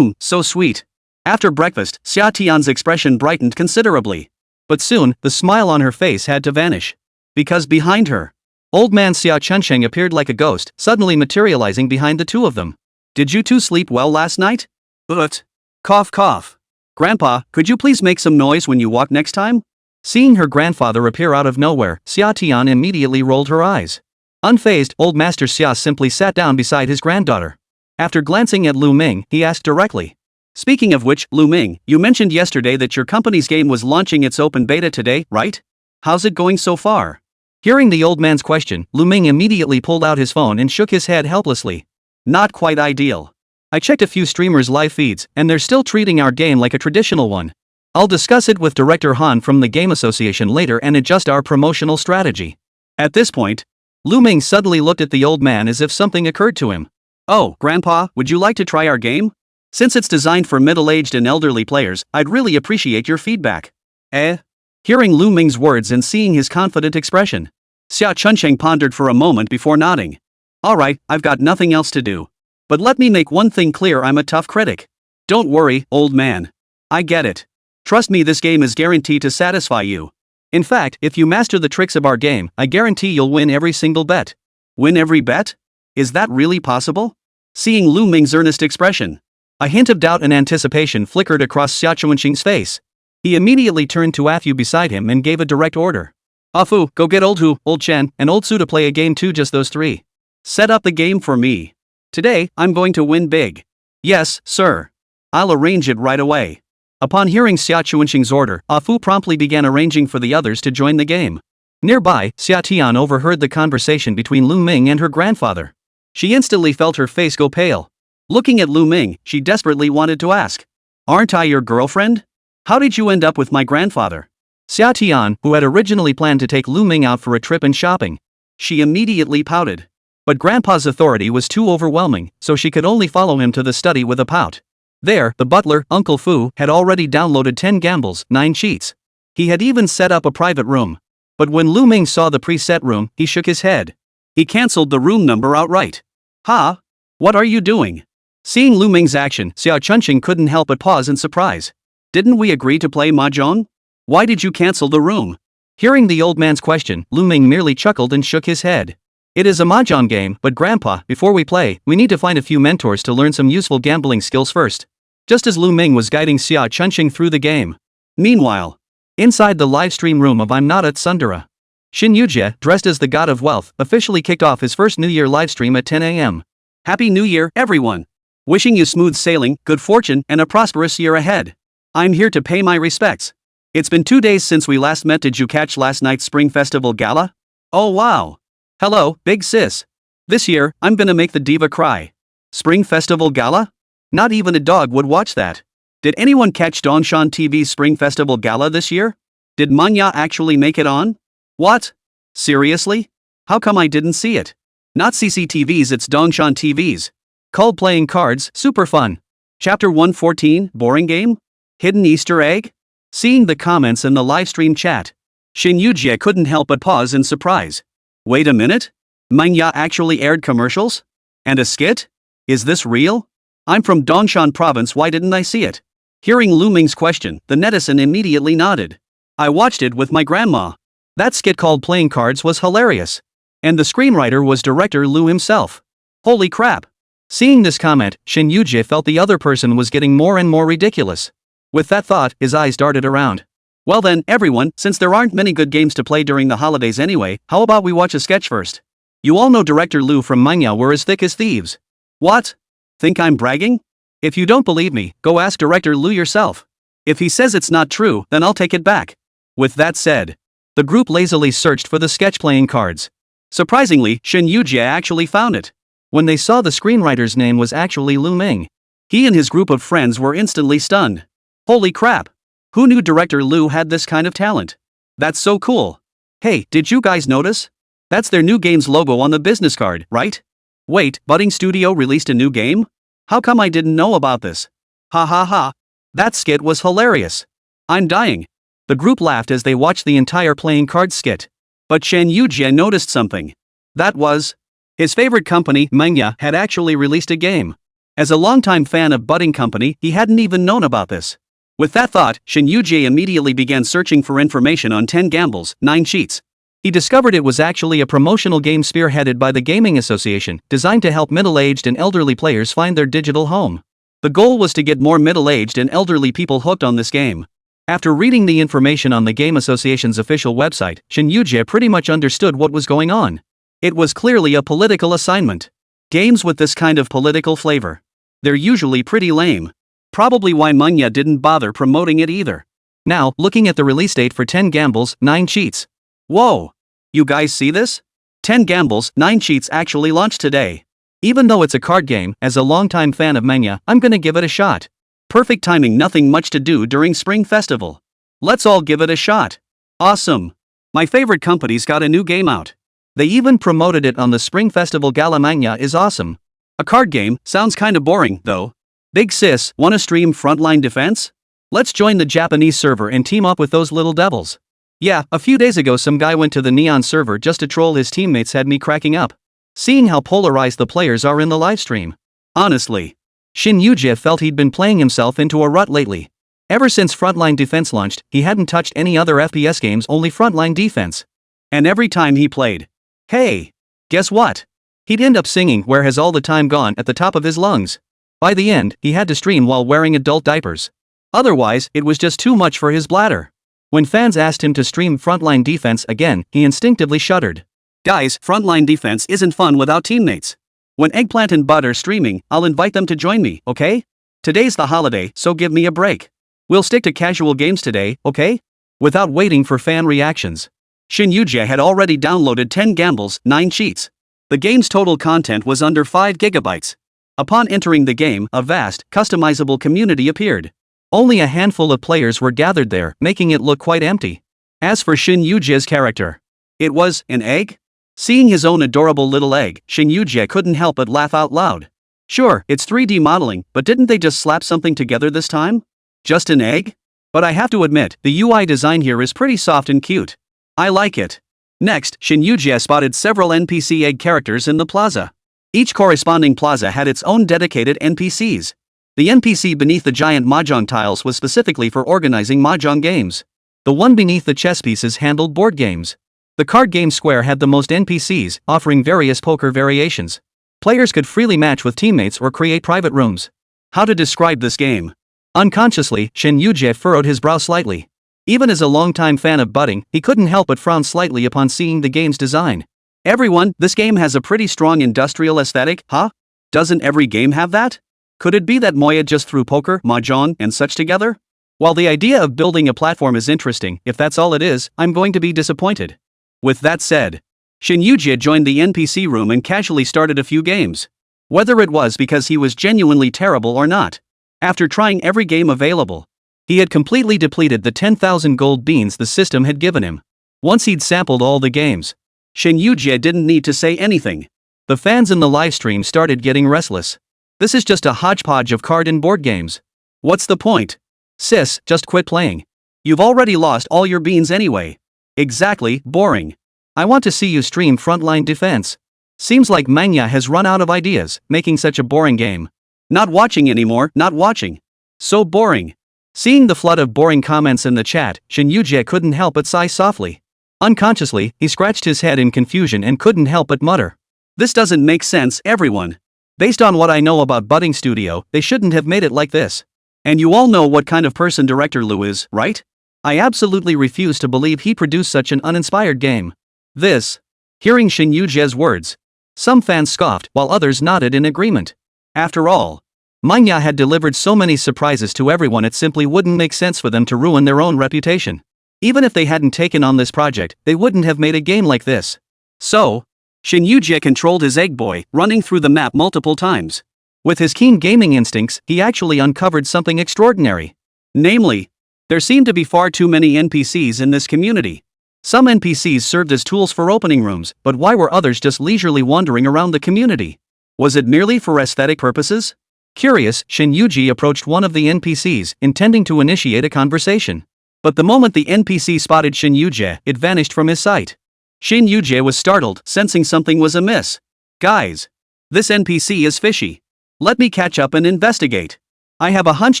So sweet. After breakfast, Xià Tiān's expression brightened considerably. But soon, the smile on her face had to vanish. Because behind her, old man Xiao Chunsheng appeared like a ghost, suddenly materializing behind the two of them. Did you two sleep well last night? But. Cough cough. Grandpa, could you please make some noise when you walk next time? Seeing her grandfather appear out of nowhere, Xià Tiān immediately rolled her eyes. Unfazed, old Master Xia simply sat down beside his granddaughter. After glancing at Lù Ming, he asked directly. Speaking of which, Lù Ming, you mentioned yesterday that your company's game was launching its open beta today, right? How's it going so far? Hearing the old man's question, Lù Ming immediately pulled out his phone and shook his head helplessly. Not quite ideal. I checked a few streamers' live feeds, and they're still treating our game like a traditional one. I'll discuss it with Director Han from the Game Association later and adjust our promotional strategy. At this point, Lù Ming suddenly looked at the old man as if something occurred to him. Oh, Grandpa, would you like to try our game? Since it's designed for middle-aged and elderly players, I'd really appreciate your feedback. Hearing Lù Ming's words and seeing his confident expression, Xià Tiān pondered for a moment before nodding. Alright, I've got nothing else to do. But let me make one thing clear, I'm a tough critic. Don't worry, old man. I get it. Trust me, this game is guaranteed to satisfy you. In fact, if you master the tricks of our game, I guarantee you'll win every single bet. Win every bet? Is that really possible? Seeing Lù Ming's earnest expression, a hint of doubt and anticipation flickered across Xià Tiān's face. He immediately turned to Afu beside him and gave a direct order. Afu, go get old Hu, old Chen, and old Su to play a game too, just those three. Set up the game for me. Today, I'm going to win big. Yes, sir. I'll arrange it right away. Upon hearing Xià Tiān's order, Afu promptly began arranging for the others to join the game. Nearby, Xià Tiān overheard the conversation between Lù Ming and her grandfather. She instantly felt her face go pale. Looking at Lù Ming, she desperately wanted to ask, "Aren't I your girlfriend? How did you end up with my grandfather?" Xià Tiān, who had originally planned to take Lù Ming out for a trip and shopping, she immediately pouted. But Grandpa's authority was too overwhelming, so she could only follow him to the study with a pout. There, the butler, Uncle Fu, had already downloaded 10 gambles, 9 cheats. He had even set up a private room. But when Lù Ming saw the preset room, he shook his head. He cancelled the room number outright. Ha! What are you doing? Seeing Lù Ming's action, Xià Tiān couldn't help but pause in surprise. Didn't we agree to play mahjong? Why did you cancel the room? Hearing the old man's question, Lù Ming merely chuckled and shook his head. It is a mahjong game, but Grandpa, before we play, we need to find a few mentors to learn some useful gambling skills first. Just as Lù Ming was guiding Xià Tiān through the game. Meanwhile, inside the live stream room of I'm Not at Sundara, Xin Yujie, dressed as the god of wealth, officially kicked off his first New Year livestream at 10 a.m. Happy New Year, everyone! Wishing you smooth sailing, good fortune, and a prosperous year ahead. I'm here to pay my respects. It's been 2 days since we last met. Did you catch last night's Spring Festival Gala? Oh wow! Hello, big sis. This year, I'm gonna make the diva cry. Spring Festival Gala? Not even a dog would watch that. Did anyone catch Dongshan TV's Spring Festival Gala this year? Did Manhwa actually make it on? What? Seriously? How come I didn't see it? Not CCTV's, it's Dongshan TV's. Called Playing Cards, super fun. Chapter 114, boring game? Hidden Easter egg? Seeing the comments in the livestream chat, Xin Yujie couldn't help but pause in surprise. Wait a minute? Manhwa actually aired commercials? And a skit? Is this real? I'm from Dongshan province, why didn't I see it? Hearing Lù Ming's question, the netizen immediately nodded. I watched it with my grandma. That skit called Playing Cards was hilarious. And the screenwriter was director Lù himself. Holy crap. Seeing this comment, Xin Yujie felt the other person was getting more and more ridiculous. With that thought, his eyes darted around. Well then, everyone, since there aren't many good games to play during the holidays anyway, how about we watch a sketch first? You all know director Lù from Manhwa were as thick as thieves. What? Think I'm bragging? If you don't believe me, go ask director Lù yourself. If he says it's not true, then I'll take it back. With that said, the group lazily searched for the sketch Playing Cards. Surprisingly, Xin Yujie actually found it. When they saw the screenwriter's name was actually Lù Ming, he and his group of friends were instantly stunned. Holy crap! Who knew director Lù had this kind of talent? That's so cool. Hey, did you guys notice? That's their new game's logo on the business card, right? Wait, Budding Studio released a new game? How come I didn't know about this? Ha ha ha. That skit was hilarious. I'm dying. The group laughed as they watched the entire Playing Cards skit. But Xin Yujie noticed something. That was, his favorite company, Manhwa, had actually released a game. As a longtime fan of Budding Company, he hadn't even known about this. With that thought, Xin Yujie immediately began searching for information on 10 gambles, 9 cheats. He discovered it was actually a promotional game spearheaded by the Gaming Association, designed to help middle-aged and elderly players find their digital home. The goal was to get more middle-aged and elderly people hooked on this game. After reading the information on the Game Association's official website, Xin Yujie pretty much understood what was going on. It was clearly a political assignment. Games with this kind of political flavor. They're usually pretty lame. Probably why Manga didn't bother promoting it either. Now, looking at the release date for 10 Gambles, 9 Cheats. Whoa! You guys see this? 10 Gambles, 9 Cheats actually launched today. Even though it's a card game, as a longtime fan of manga, I'm gonna give it a shot. Perfect timing, nothing much to do during Spring Festival. Let's all give it a shot. Awesome. My favorite company's got a new game out. They even promoted it on the Spring Festival Gala. Manga is awesome. A card game, sounds kinda boring, though. Big sis, wanna stream Frontline Defense? Let's join the Japanese server and team up with those little devils. Yeah, a few days ago some guy went to the Neon server just to troll his teammates, had me cracking up. Seeing how polarized the players are in the livestream. Honestly. Shin Yu-jae felt he'd been playing himself into a rut lately. Ever since Frontline Defense launched, he hadn't touched any other FPS games, only Frontline Defense. And every time he played, hey, guess what? He'd end up singing "Where Has All the Time Gone" at the top of his lungs. By the end, he had to stream while wearing adult diapers. Otherwise, it was just too much for his bladder. When fans asked him to stream Frontline Defense again, he instinctively shuddered. Guys, Frontline Defense isn't fun without teammates. When Eggplant and Bud are streaming, I'll invite them to join me, okay? Today's the holiday, so give me a break. We'll stick to casual games today, okay? Without waiting for fan reactions, Shin Yu-jae had already downloaded 10 Gambles, 9 Cheats. The game's total content was under 5 gigabytes. Upon entering the game, a vast, customizable community appeared. Only a handful of players were gathered there, making it look quite empty. As for Shin Yu-jae's character, it was an egg? Seeing his own adorable little egg, Shin Yu-jae couldn't help but laugh out loud. Sure, it's 3D modeling, but didn't they just slap something together this time? Just an egg? But I have to admit, the UI design here is pretty soft and cute. I like it. Next, Shin Yu-jae spotted several NPC egg characters in the plaza. Each corresponding plaza had its own dedicated NPCs. The NPC beneath the giant mahjong tiles was specifically for organizing mahjong games. The one beneath the chess pieces handled board games. The card game square had the most NPCs, offering various poker variations. Players could freely match with teammates or create private rooms. How to describe this game? Unconsciously, Shin Yu-jae furrowed his brow slightly. Even as a longtime fan of budding, he couldn't help but frown slightly upon seeing the game's design. Everyone, this game has a pretty strong industrial aesthetic, huh? Doesn't every game have that? Could it be that Moya just threw poker, mahjong, and such together? While the idea of building a platform is interesting, if that's all it is, I'm going to be disappointed. With that said, Shin Yu-jae joined the NPC room and casually started a few games. Whether it was because he was genuinely terrible or not, after trying every game available, he had completely depleted the 10,000 gold beans the system had given him. Once he'd sampled all the games, Shin Yu-jae didn't need to say anything. The fans in the livestream started getting restless. This is just a hodgepodge of card and board games. What's the point? Sis, just quit playing. You've already lost all your beans anyway. Exactly, boring. I want to see you stream Frontline Defense. Seems like Manga has run out of ideas, making such a boring game. Not watching anymore, not watching. So boring. Seeing the flood of boring comments in the chat, Shin Yu-jae couldn't help but sigh softly. Unconsciously, he scratched his head in confusion and couldn't help but mutter. This doesn't make sense, everyone. Based on what I know about Budding Studio, they shouldn't have made it like this. And you all know what kind of person director Lù is, right? I absolutely refuse to believe he produced such an uninspired game. This. Hearing Shin Yu-jae's words, some fans scoffed while others nodded in agreement. After all, Manga had delivered so many surprises to everyone, it simply wouldn't make sense for them to ruin their own reputation. Even if they hadn't taken on this project, they wouldn't have made a game like this. So, Shin Yu-jae controlled his egg boy, running through the map multiple times. With his keen gaming instincts, he actually uncovered something extraordinary. Namely, there seemed to be far too many NPCs in this community. Some NPCs served as tools for opening rooms, but why were others just leisurely wandering around the community? Was it merely for aesthetic purposes? Curious, Shin Yu-jae approached one of the NPCs, intending to initiate a conversation. But the moment the NPC spotted Shin Yu-jae, it vanished from his sight. Shin Yu-jae was startled, sensing something was amiss. Guys, this NPC is fishy. Let me catch up and investigate. I have a hunch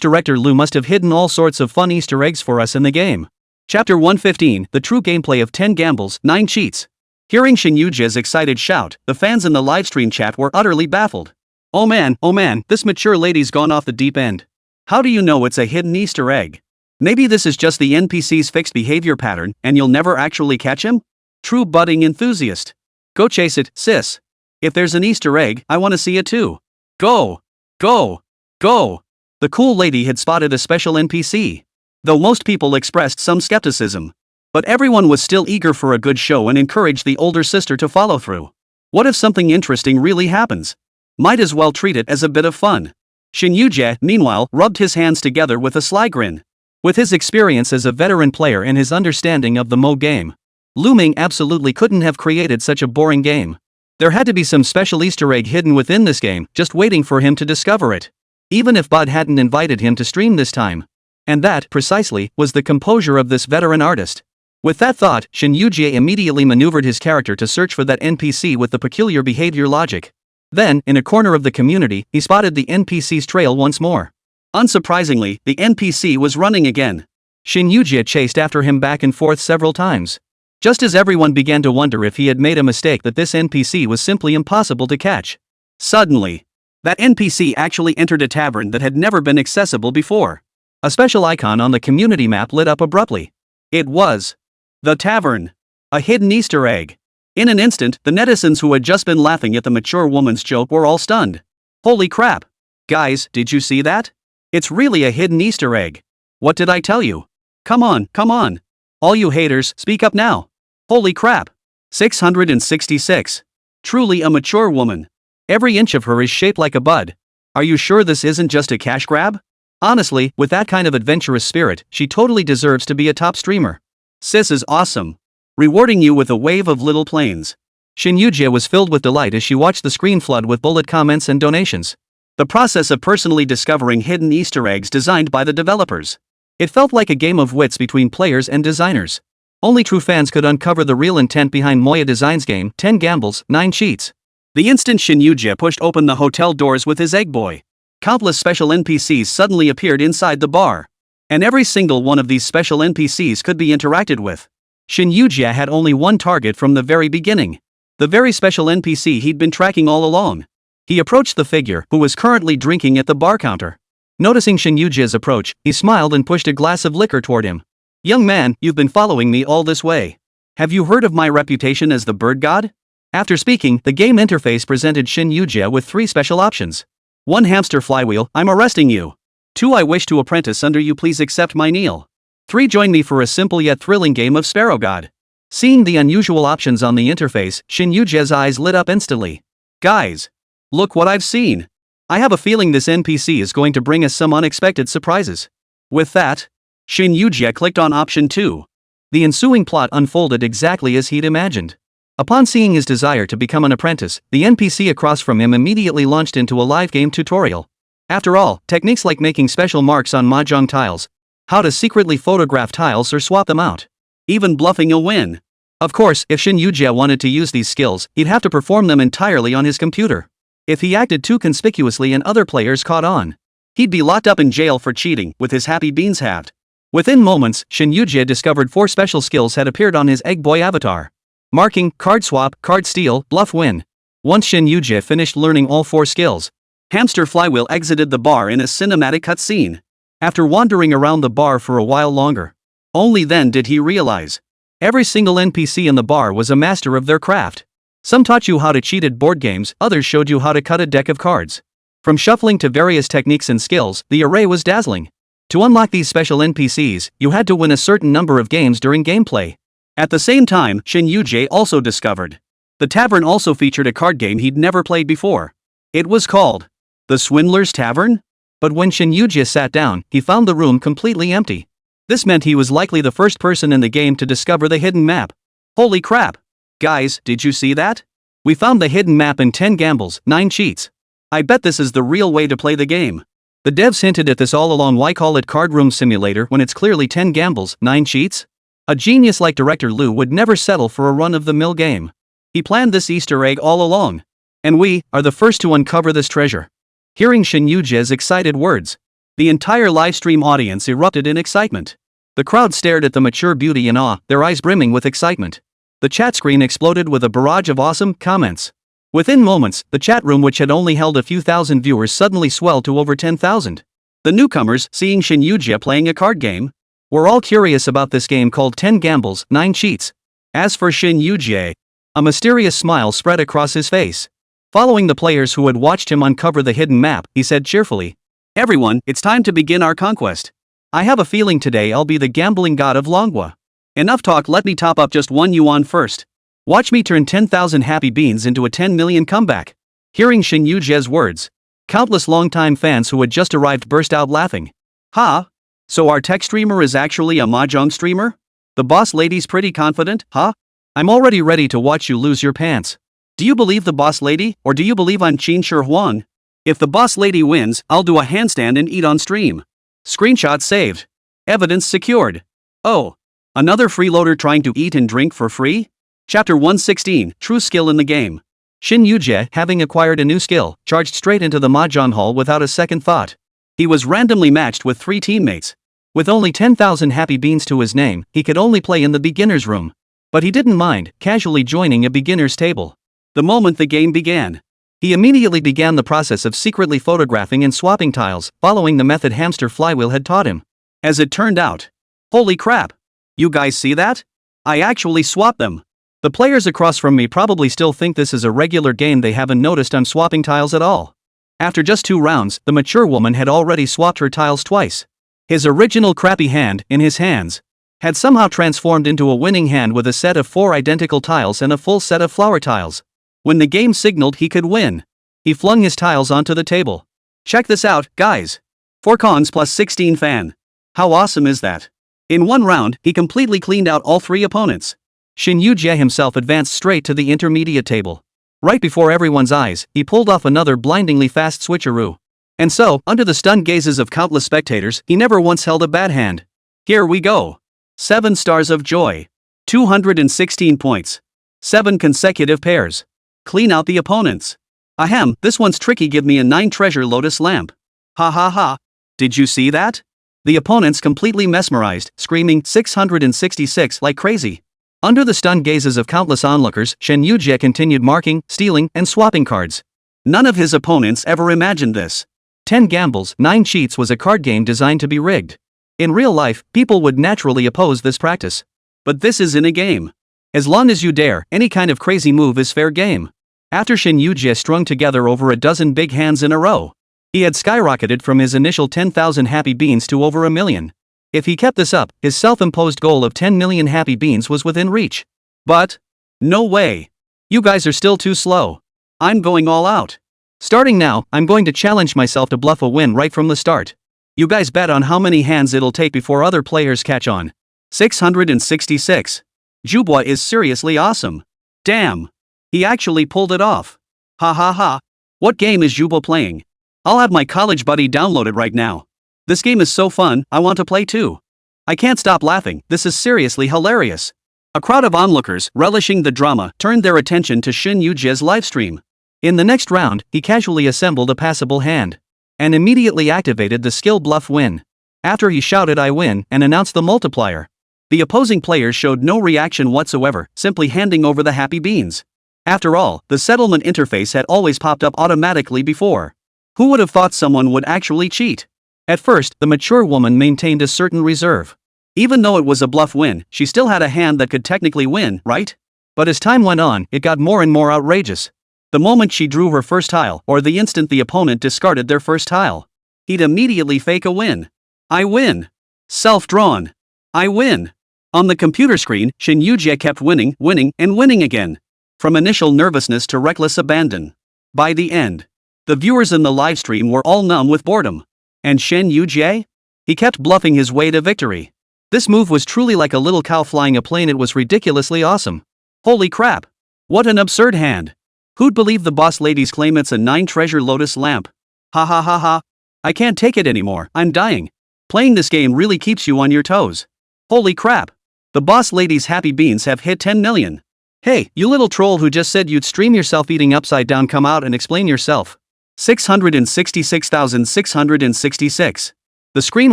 director Lù must have hidden all sorts of fun Easter eggs for us in the game. Chapter 115, The True Gameplay of 10 Gambles, 9 Cheats. Hearing Shin Yu-jae's excited shout, the fans in the livestream chat were utterly baffled. Oh man, this mature lady's gone off the deep end. How do you know it's a hidden Easter egg? Maybe this is just the NPC's fixed behavior pattern, and you'll never actually catch him? True budding enthusiast. Go chase it, sis. If there's an Easter egg, I want to see it too. Go! Go! Go! The cool lady had spotted a special NPC. Though most people expressed some skepticism. But everyone was still eager for a good show and encouraged the older sister to follow through. What if something interesting really happens? Might as well treat it as a bit of fun. Xià Tiān, meanwhile, rubbed his hands together with a sly grin. With his experience as a veteran player and his understanding of the Mo game, Lù Ming absolutely couldn't have created such a boring game. There had to be some special Easter egg hidden within this game, just waiting for him to discover it. Even if Bud hadn't invited him to stream this time. And that, precisely, was the composure of this veteran artist. With that thought, Xià Tiān immediately maneuvered his character to search for that NPC with the peculiar behavior logic. Then, in a corner of the community, he spotted the NPC's trail once more. Unsurprisingly, the NPC was running again. Xià Tiān chased after him back and forth several times. Just as everyone began to wonder if he had made a mistake, that this NPC was simply impossible to catch. Suddenly, that NPC actually entered a tavern that had never been accessible before. A special icon on the community map lit up abruptly. It was the tavern. A hidden Easter egg. In an instant, the netizens who had just been laughing at the mature woman's joke were all stunned. Holy crap! Guys, did you see that? It's really a hidden Easter egg. What did I tell you? Come on, come on. All you haters, speak up now. Holy crap. 666. Truly a mature woman. Every inch of her is shaped like a bud. Are you sure this isn't just a cash grab? Honestly, with that kind of adventurous spirit, she totally deserves to be a top streamer. Sis is awesome. Rewarding you with a wave of little planes. Xià Tiān was filled with delight as she watched the screen flood with bullet comments and donations. The process of personally discovering hidden Easter eggs designed by the developers. It felt like a game of wits between players and designers. Only true fans could uncover the real intent behind Moya Design's game, 10 gambles, 9 cheats. The instant Xià Tiān pushed open the hotel doors with his egg boy, countless special NPCs suddenly appeared inside the bar. And every single one of these special NPCs could be interacted with. Xià Tiān had only one target from the very beginning. The very special NPC he'd been tracking all along. He approached the figure, who was currently drinking at the bar counter. Noticing Xià Tiān's approach, he smiled and pushed a glass of liquor toward him. Young man, you've been following me all this way. Have you heard of my reputation as the bird god? After speaking, the game interface presented Xià Tiān with 3 special options. 1 hamster flywheel, I'm arresting you. 2 I wish to apprentice under you, please accept my kneel. 3 join me for a simple yet thrilling game of Sparrow God. Seeing the unusual options on the interface, Xià Tiān's eyes lit up instantly. Guys! Look what I've seen. I have a feeling this NPC is going to bring us some unexpected surprises. With that, Xià Tiān clicked on option 2. The ensuing plot unfolded exactly as he'd imagined. Upon seeing his desire to become an apprentice, the NPC across from him immediately launched into a live game tutorial. After all, techniques like making special marks on mahjong tiles, how to secretly photograph tiles or swap them out, even bluffing a win. Of course, if Xià Tiān wanted to use these skills, he'd have to perform them entirely on his computer. If he acted too conspicuously and other players caught on, he'd be locked up in jail for cheating, with his happy beans halved. Within moments, Xià Tiān discovered 4 special skills had appeared on his egg boy avatar. Marking, card swap, card steal, bluff win. Once Xià Tiān finished learning all 4 skills, Hamster Flywheel exited the bar in a cinematic cutscene. After wandering around the bar for a while longer, only then did he realize every single NPC in the bar was a master of their craft. Some taught you how to cheat at board games, others showed you how to cut a deck of cards. From shuffling to various techniques and skills, the array was dazzling. To unlock these special NPCs, you had to win a certain number of games during gameplay. At the same time, Xià Tiān also discovered the tavern also featured a card game he'd never played before. It was called The Swindler's Tavern? But when Xià Tiān sat down, he found the room completely empty. This meant he was likely the first person in the game to discover the hidden map. Holy crap! Guys, did you see that? We found the hidden map in 10 gambles, 9 cheats. I bet this is the real way to play the game. The devs hinted at this all along. Why call it Card Room Simulator when it's clearly 10 gambles, 9 cheats? A genius like director Lù would never settle for a run-of-the-mill game. He planned this Easter egg all along. And we are the first to uncover this treasure. Hearing Xià Tiān's excited words, the entire livestream audience erupted in excitement. The crowd stared at the mature beauty in awe, their eyes brimming with excitement. The chat screen exploded with a barrage of awesome comments. Within moments, the chat room, which had only held a few thousand viewers, suddenly swelled to over 10,000. The newcomers, seeing Xià Tiān playing a card game, were all curious about this game called 10 gambles, 9 cheats. As for Xià Tiān, a mysterious smile spread across his face. Following the players who had watched him uncover the hidden map, he said cheerfully, Everyone, it's time to begin our conquest. I have a feeling today I'll be the gambling god of Manhwa. Enough talk, let me top up just 1 yuan first. Watch me turn 10,000 happy beans into a 10 million comeback. Hearing Shin Yujie's words, countless longtime fans who had just arrived burst out laughing. Ha! So our tech streamer is actually a mahjong streamer? The boss lady's pretty confident, huh? I'm already ready to watch you lose your pants. Do you believe the boss lady, or do you believe I'm Qin Shi Huang? If the boss lady wins, I'll do a handstand and eat on stream. Screenshot saved. Evidence secured. Oh. Another freeloader trying to eat and drink for free? Chapter 116, True Skill in the Game. Shin Yujie, having acquired a new skill, charged straight into the mahjong hall without a second thought. He was randomly matched with 3 teammates. With only 10,000 happy beans to his name, he could only play in the beginner's room. But he didn't mind, casually joining a beginner's table. The moment the game began, he immediately began the process of secretly photographing and swapping tiles, following the method Hamster Flywheel had taught him. As it turned out, holy crap! You guys see that? I actually swapped them. The players across from me probably still think this is a regular game. They haven't noticed I'm swapping tiles at all. After just 2 rounds, the mature woman had already swapped her tiles twice. His original crappy hand, in his hands, had somehow transformed into a winning hand with a set of 4 identical tiles and a full set of flower tiles. When the game signaled he could win, he flung his tiles onto the table. Check this out, guys. 4 cons plus 16 fan. How awesome is that? In 1 round, he completely cleaned out all 3 opponents. Shin Yujie himself advanced straight to the intermediate table. Right before everyone's eyes, he pulled off another blindingly fast switcheroo. And so, under the stunned gazes of countless spectators, he never once held a bad hand. Here we go. 7 stars of joy. 216 points. 7 consecutive pairs. Clean out the opponents. Ahem, this one's tricky, give me a 9 treasure lotus lamp. Ha ha ha. Did you see that? The opponents completely mesmerized, screaming 666 like crazy. Under the stunned gazes of countless onlookers, Shin Yujie continued marking, stealing, and swapping cards. None of his opponents ever imagined this. 10 gambles, 9 cheats was a card game designed to be rigged. In real life, people would naturally oppose this practice. But this is in a game. As long as you dare, any kind of crazy move is fair game. After Shin Yujie strung together over a dozen big hands in a row, he had skyrocketed from his initial 10,000 happy beans to over 1 million. If he kept this up, his self-imposed goal of 10 million happy beans was within reach. But, no way. You guys are still too slow. I'm going all out. Starting now, I'm going to challenge myself to bluff a win right from the start. You guys bet on how many hands it'll take before other players catch on. 666. Jubwa is seriously awesome. Damn. He actually pulled it off. Ha ha ha. What game is Jubwa playing? I'll have my college buddy download it right now. This game is so fun, I want to play too. I can't stop laughing, this is seriously hilarious. A crowd of onlookers, relishing the drama, turned their attention to Shin Yujie's livestream. In the next round, he casually assembled a passable hand. And immediately activated the skill bluff win. After he shouted I win and announced the multiplier. The opposing players showed no reaction whatsoever, simply handing over the happy beans. After all, the settlement interface had always popped up automatically before. Who would have thought someone would actually cheat? At first, the mature woman maintained a certain reserve. Even though it was a bluff win, she still had a hand that could technically win, right? But as time went on, it got more and more outrageous. The moment she drew her first tile, or the instant the opponent discarded their first tile, he'd immediately fake a win. I win. Self-drawn. I win. On the computer screen, Shin Yujie kept winning, and winning again. From initial nervousness to reckless abandon. By the end, the viewers in the livestream were all numb with boredom. And Shin Yujie? He kept bluffing his way to victory. This move was truly like a little cow flying a plane. It was ridiculously awesome. Holy crap. What an absurd hand. Who'd believe the boss lady's claim it's a 9 treasure lotus lamp? Ha ha ha ha. I can't take it anymore, I'm dying. Playing this game really keeps you on your toes. Holy crap. The boss lady's happy beans have hit 10 million. Hey, you little troll who just said you'd stream yourself eating upside down, come out and explain yourself. 666,666. The screen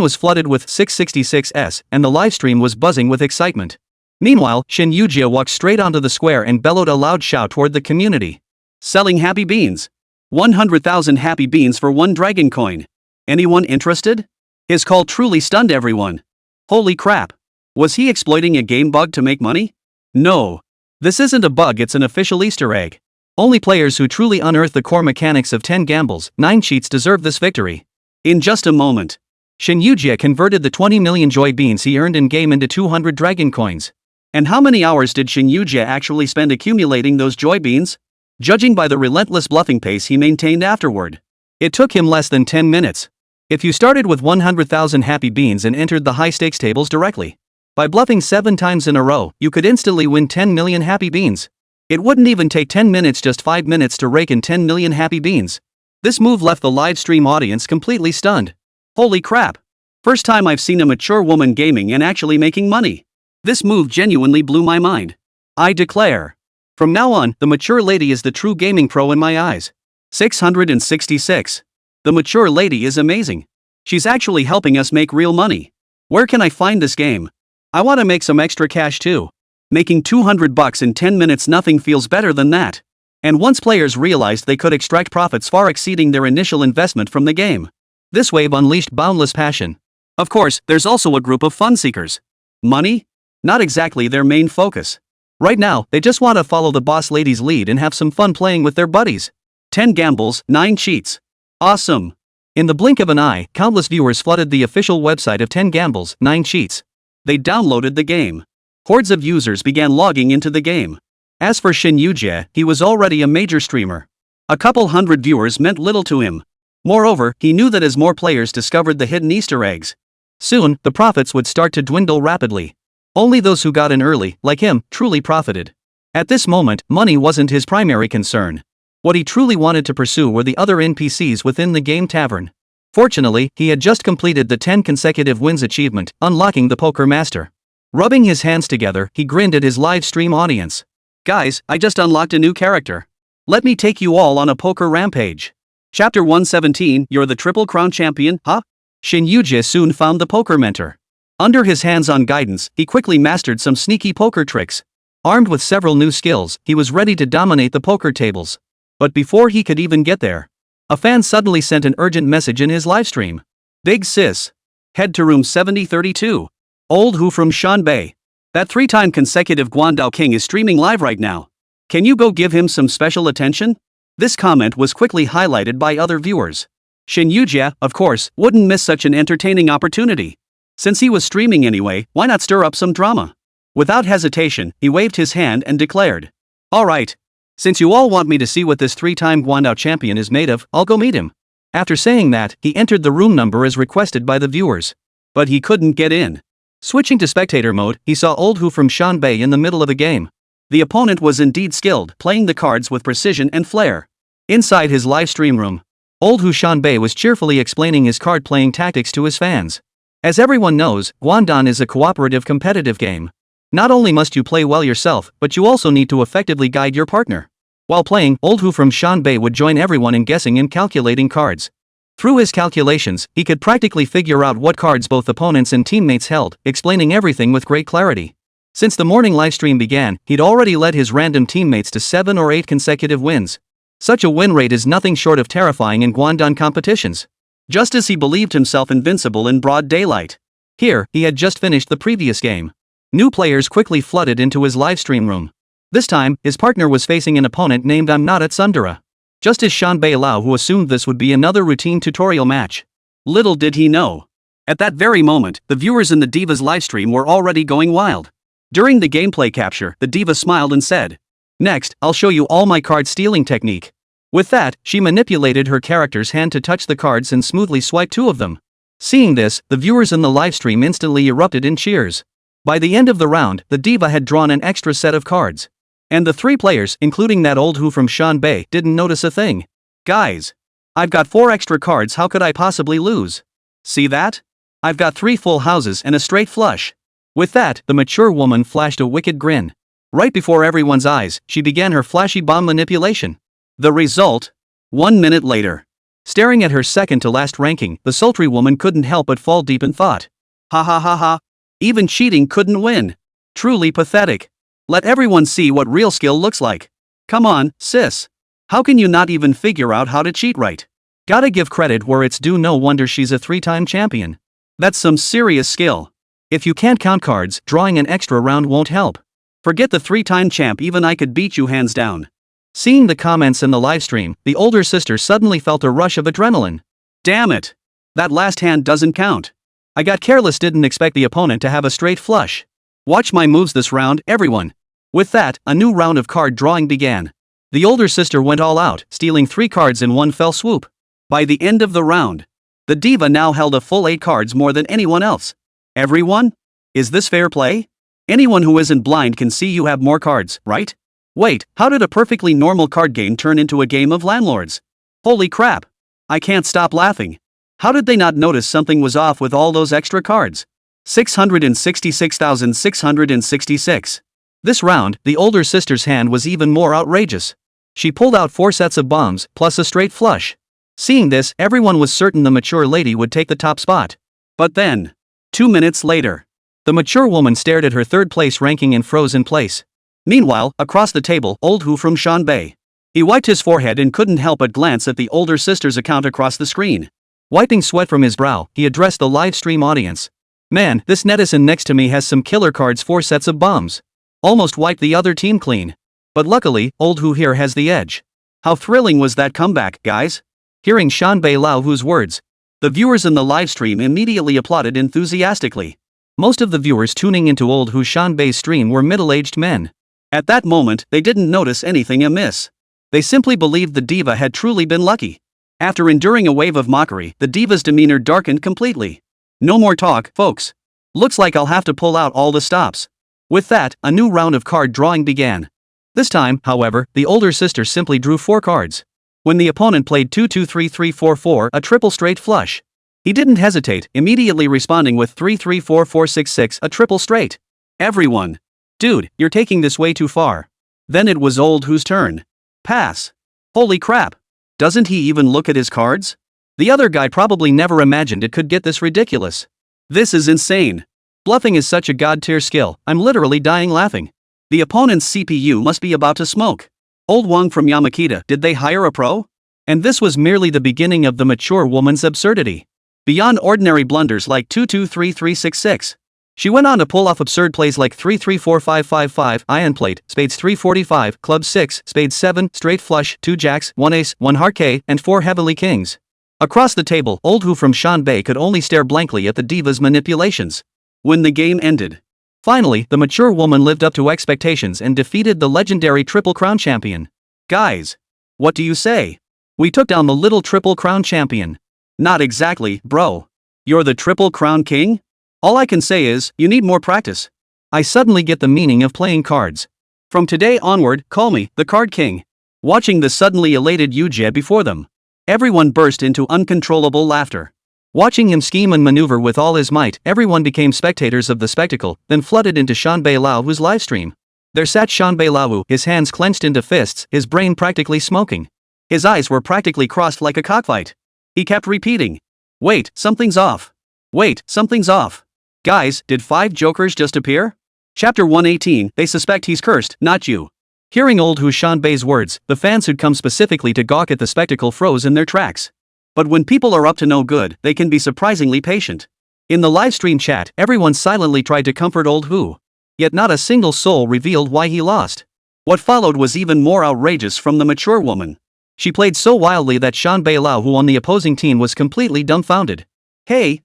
was flooded with 666s, and the livestream was buzzing with excitement. Meanwhile, Shin Yujie walked straight onto the square and bellowed a loud shout toward the community. Selling happy beans. 100,000 happy beans for 1 dragon coin. Anyone interested? His call truly stunned everyone. Holy crap. Was he exploiting a game bug to make money? No. This isn't a bug, it's an official Easter egg. Only players who truly unearth the core mechanics of 10 gambles, 9 cheats deserve this victory. In just a moment, Xià converted the 20 million joy beans he earned in-game into 200 dragon coins. And how many hours did Xià actually spend accumulating those joy beans? Judging by the relentless bluffing pace he maintained afterward, it took him less than 10 minutes. If you started with 100,000 happy beans and entered the high-stakes tables directly, by bluffing 7 times in a row, you could instantly win 10 million happy beans. It wouldn't even take 10 minutes, just 5 minutes to rake in 10 million happy beans. This move left the live stream audience completely stunned. Holy crap! First time I've seen a mature woman gaming and actually making money. This move genuinely blew my mind. I declare. From now on, the mature lady is the true gaming pro in my eyes. 666. The mature lady is amazing. She's actually helping us make real money. Where can I find this game? I want to make some extra cash too. Making $200 in 10 minutes, nothing feels better than that. And once players realized they could extract profits far exceeding their initial investment from the game, this wave unleashed boundless passion. Of course, there's also a group of fun seekers. Money? Not exactly their main focus. Right now, they just want to follow the boss lady's lead and have some fun playing with their buddies. 10 gambles, 9 cheats. Awesome. In the blink of an eye, countless viewers flooded the official website of 10 gambles, 9 cheats. They downloaded the game. Hordes of users began logging into the game. As for Xià, he was already a major streamer. A couple hundred viewers meant little to him. Moreover, he knew that as more players discovered the hidden Easter eggs, soon, the profits would start to dwindle rapidly. Only those who got in early, like him, truly profited. At this moment, money wasn't his primary concern. What he truly wanted to pursue were the other NPCs within the game tavern. Fortunately, he had just completed the 10 consecutive wins achievement, unlocking the Poker Master. Rubbing his hands together, he grinned at his live stream audience. Guys, I just unlocked a new character. Let me take you all on a poker rampage. Chapter 117, You're the Triple Crown Champion, huh? Xià soon found the poker mentor. Under his hands-on guidance, he quickly mastered some sneaky poker tricks. Armed with several new skills, he was ready to dominate the poker tables. But before he could even get there, a fan suddenly sent an urgent message in his livestream. Big sis. Head to room 7032. Old Hu from Shanbei. That 3-time consecutive Guandao King is streaming live right now. Can you go give him some special attention? This comment was quickly highlighted by other viewers. Xià, of course, wouldn't miss such an entertaining opportunity. Since he was streaming anyway, why not stir up some drama? Without hesitation, he waved his hand and declared, "Alright. Since you all want me to see what this 3-time Guandao champion is made of, I'll go meet him." After saying that, he entered the room number as requested by the viewers. But he couldn't get in. Switching to spectator mode, he saw Old Hu from Shanbei in the middle of the game. The opponent was indeed skilled, playing the cards with precision and flair. Inside his live stream room, Old Hu Shanbei was cheerfully explaining his card-playing tactics to his fans. As everyone knows, Guangdan is a cooperative competitive game. Not only must you play well yourself, but you also need to effectively guide your partner. While playing, Old Hu from Shanbei would join everyone in guessing and calculating cards. Through his calculations, he could practically figure out what cards both opponents and teammates held, explaining everything with great clarity. Since the morning livestream began, he'd already led his random teammates to 7 or 8 consecutive wins. Such a win rate is nothing short of terrifying in Guangdan competitions. Just as he believed himself invincible in broad daylight. Here, he had just finished the previous game. New players quickly flooded into his livestream room. This time, his partner was facing an opponent named Amnatat Sundara. Just as Shanbei Lao, who assumed this would be another routine tutorial match. Little did he know. At that very moment, the viewers in the Diva's livestream were already going wild. During the gameplay capture, the Diva smiled and said, "Next, I'll show you all my card stealing technique." With that, she manipulated her character's hand to touch the cards and smoothly swiped 2 of them. Seeing this, the viewers in the livestream instantly erupted in cheers. By the end of the round, the Diva had drawn an extra set of cards. And the 3 players, including that Old Hu from Shanbei, didn't notice a thing. "Guys, I've got 4 extra cards, how could I possibly lose? See that? I've got 3 full houses and a straight flush." With that, the mature woman flashed a wicked grin. Right before everyone's eyes, she began her flashy bomb manipulation. The result? 1 minute later. Staring at her second-to-last ranking, the sultry woman couldn't help but fall deep in thought. Ha ha ha ha. Even cheating couldn't win. Truly pathetic. Let everyone see what real skill looks like. Come on, sis. How can you not even figure out how to cheat right? Gotta give credit where it's due, no wonder she's a 3-time champion. That's some serious skill. If you can't count cards, drawing an extra round won't help. Forget the 3-time champ, even I could beat you hands down. Seeing the comments in the livestream, the older sister suddenly felt a rush of adrenaline. Damn it! That last hand doesn't count. I got careless, didn't expect the opponent to have a straight flush. Watch my moves this round, everyone. With that, a new round of card drawing began. The older sister went all out, stealing 3 cards in one fell swoop. By the end of the round, the diva now held a full 8 cards more than anyone else. Everyone? Is this fair play? Anyone who isn't blind can see you have more cards, right? Wait, how did a perfectly normal card game turn into a game of landlords? Holy crap! I can't stop laughing. How did they not notice something was off with all those extra cards? 666,666. This round, the older sister's hand was even more outrageous. She pulled out 4 sets of bombs, plus a straight flush. Seeing this, everyone was certain the mature lady would take the top spot. But then, 2 minutes later, the mature woman stared at her third place ranking and froze in place. Meanwhile, across the table, old Hu from Shanbei. He wiped his forehead and couldn't help but glance at the older sister's account across the screen. Wiping sweat from his brow, he addressed the live stream audience. Man, this netizen next to me has some killer cards, 4 sets of bombs. Almost wiped the other team clean. But luckily, old Hu here has the edge. How thrilling was that comeback, guys? Hearing Shanbei Lao Hu's words, the viewers in the live stream immediately applauded enthusiastically. Most of the viewers tuning into old Hu Shanbei's stream were middle-aged men. At that moment, they didn't notice anything amiss. They simply believed the diva had truly been lucky. After enduring a wave of mockery, the diva's demeanor darkened completely. No more talk, folks. Looks like I'll have to pull out all the stops. With that, a new round of card drawing began. This time, however, the older sister simply drew 4 cards. When the opponent played 2-2-3-3-4-4, a triple straight flush, he didn't hesitate, immediately responding with 3-3-4-4-6-6, a triple straight. Everyone. Dude, you're taking this way too far. Then it was old Hu's turn. Pass. Holy crap. Doesn't he even look at his cards? The other guy probably never imagined it could get this ridiculous. This is insane. Bluffing is such a god-tier skill, I'm literally dying laughing. The opponent's CPU must be about to smoke. Old Wang from Yamakita, did they hire a pro? And this was merely the beginning of the mature woman's absurdity. Beyond ordinary blunders like 2-2-3-3-6-6. She went on to pull off absurd plays like 3-3-4-5-5-5, iron plate, spades 3-45, club 6, spades 7, straight flush, 2 jacks, 1 ace, 1 heart K, and 4 heavily kings. Across the table, old Hu from Shanbei could only stare blankly at the diva's manipulations. When the game ended, finally, the mature woman lived up to expectations and defeated the legendary Triple Crown champion. Guys, what do you say? We took down the little Triple Crown champion. Not exactly, bro. You're the Triple Crown king? All I can say is, you need more practice. I suddenly get the meaning of playing cards. From today onward, call me the Card King. Watching the suddenly elated Yujie before them, everyone burst into uncontrollable laughter. Watching him scheme and maneuver with all his might, everyone became spectators of the spectacle, then flooded into Shanbei Lao Hu's livestream. There sat Shanbei Lao Hu, his hands clenched into fists, his brain practically smoking. His eyes were practically crossed like a cockfight. He kept repeating, "Wait, something's off. Wait, something's off. Guys, did 5 jokers just appear?" Chapter 118, they suspect he's cursed, not you. Hearing old Hu Shanbei's words, the fans who'd come specifically to gawk at the spectacle froze in their tracks. But when people are up to no good, they can be surprisingly patient. In the livestream chat, everyone silently tried to comfort old Hu. Yet not a single soul revealed why he lost. What followed was even more outrageous from the mature woman. She played so wildly that Shanbei Lao Hu on the opposing team was completely dumbfounded. Hey,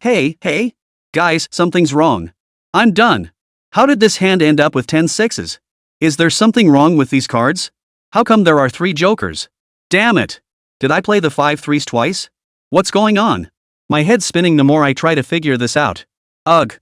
guys, something's wrong. I'm done. How did this hand end up with 10 sixes? Is there something wrong with these cards? How come there are 3 jokers? Damn it! Did I play the 5 threes twice? What's going on? My head's spinning the more I try to figure this out. Ugh.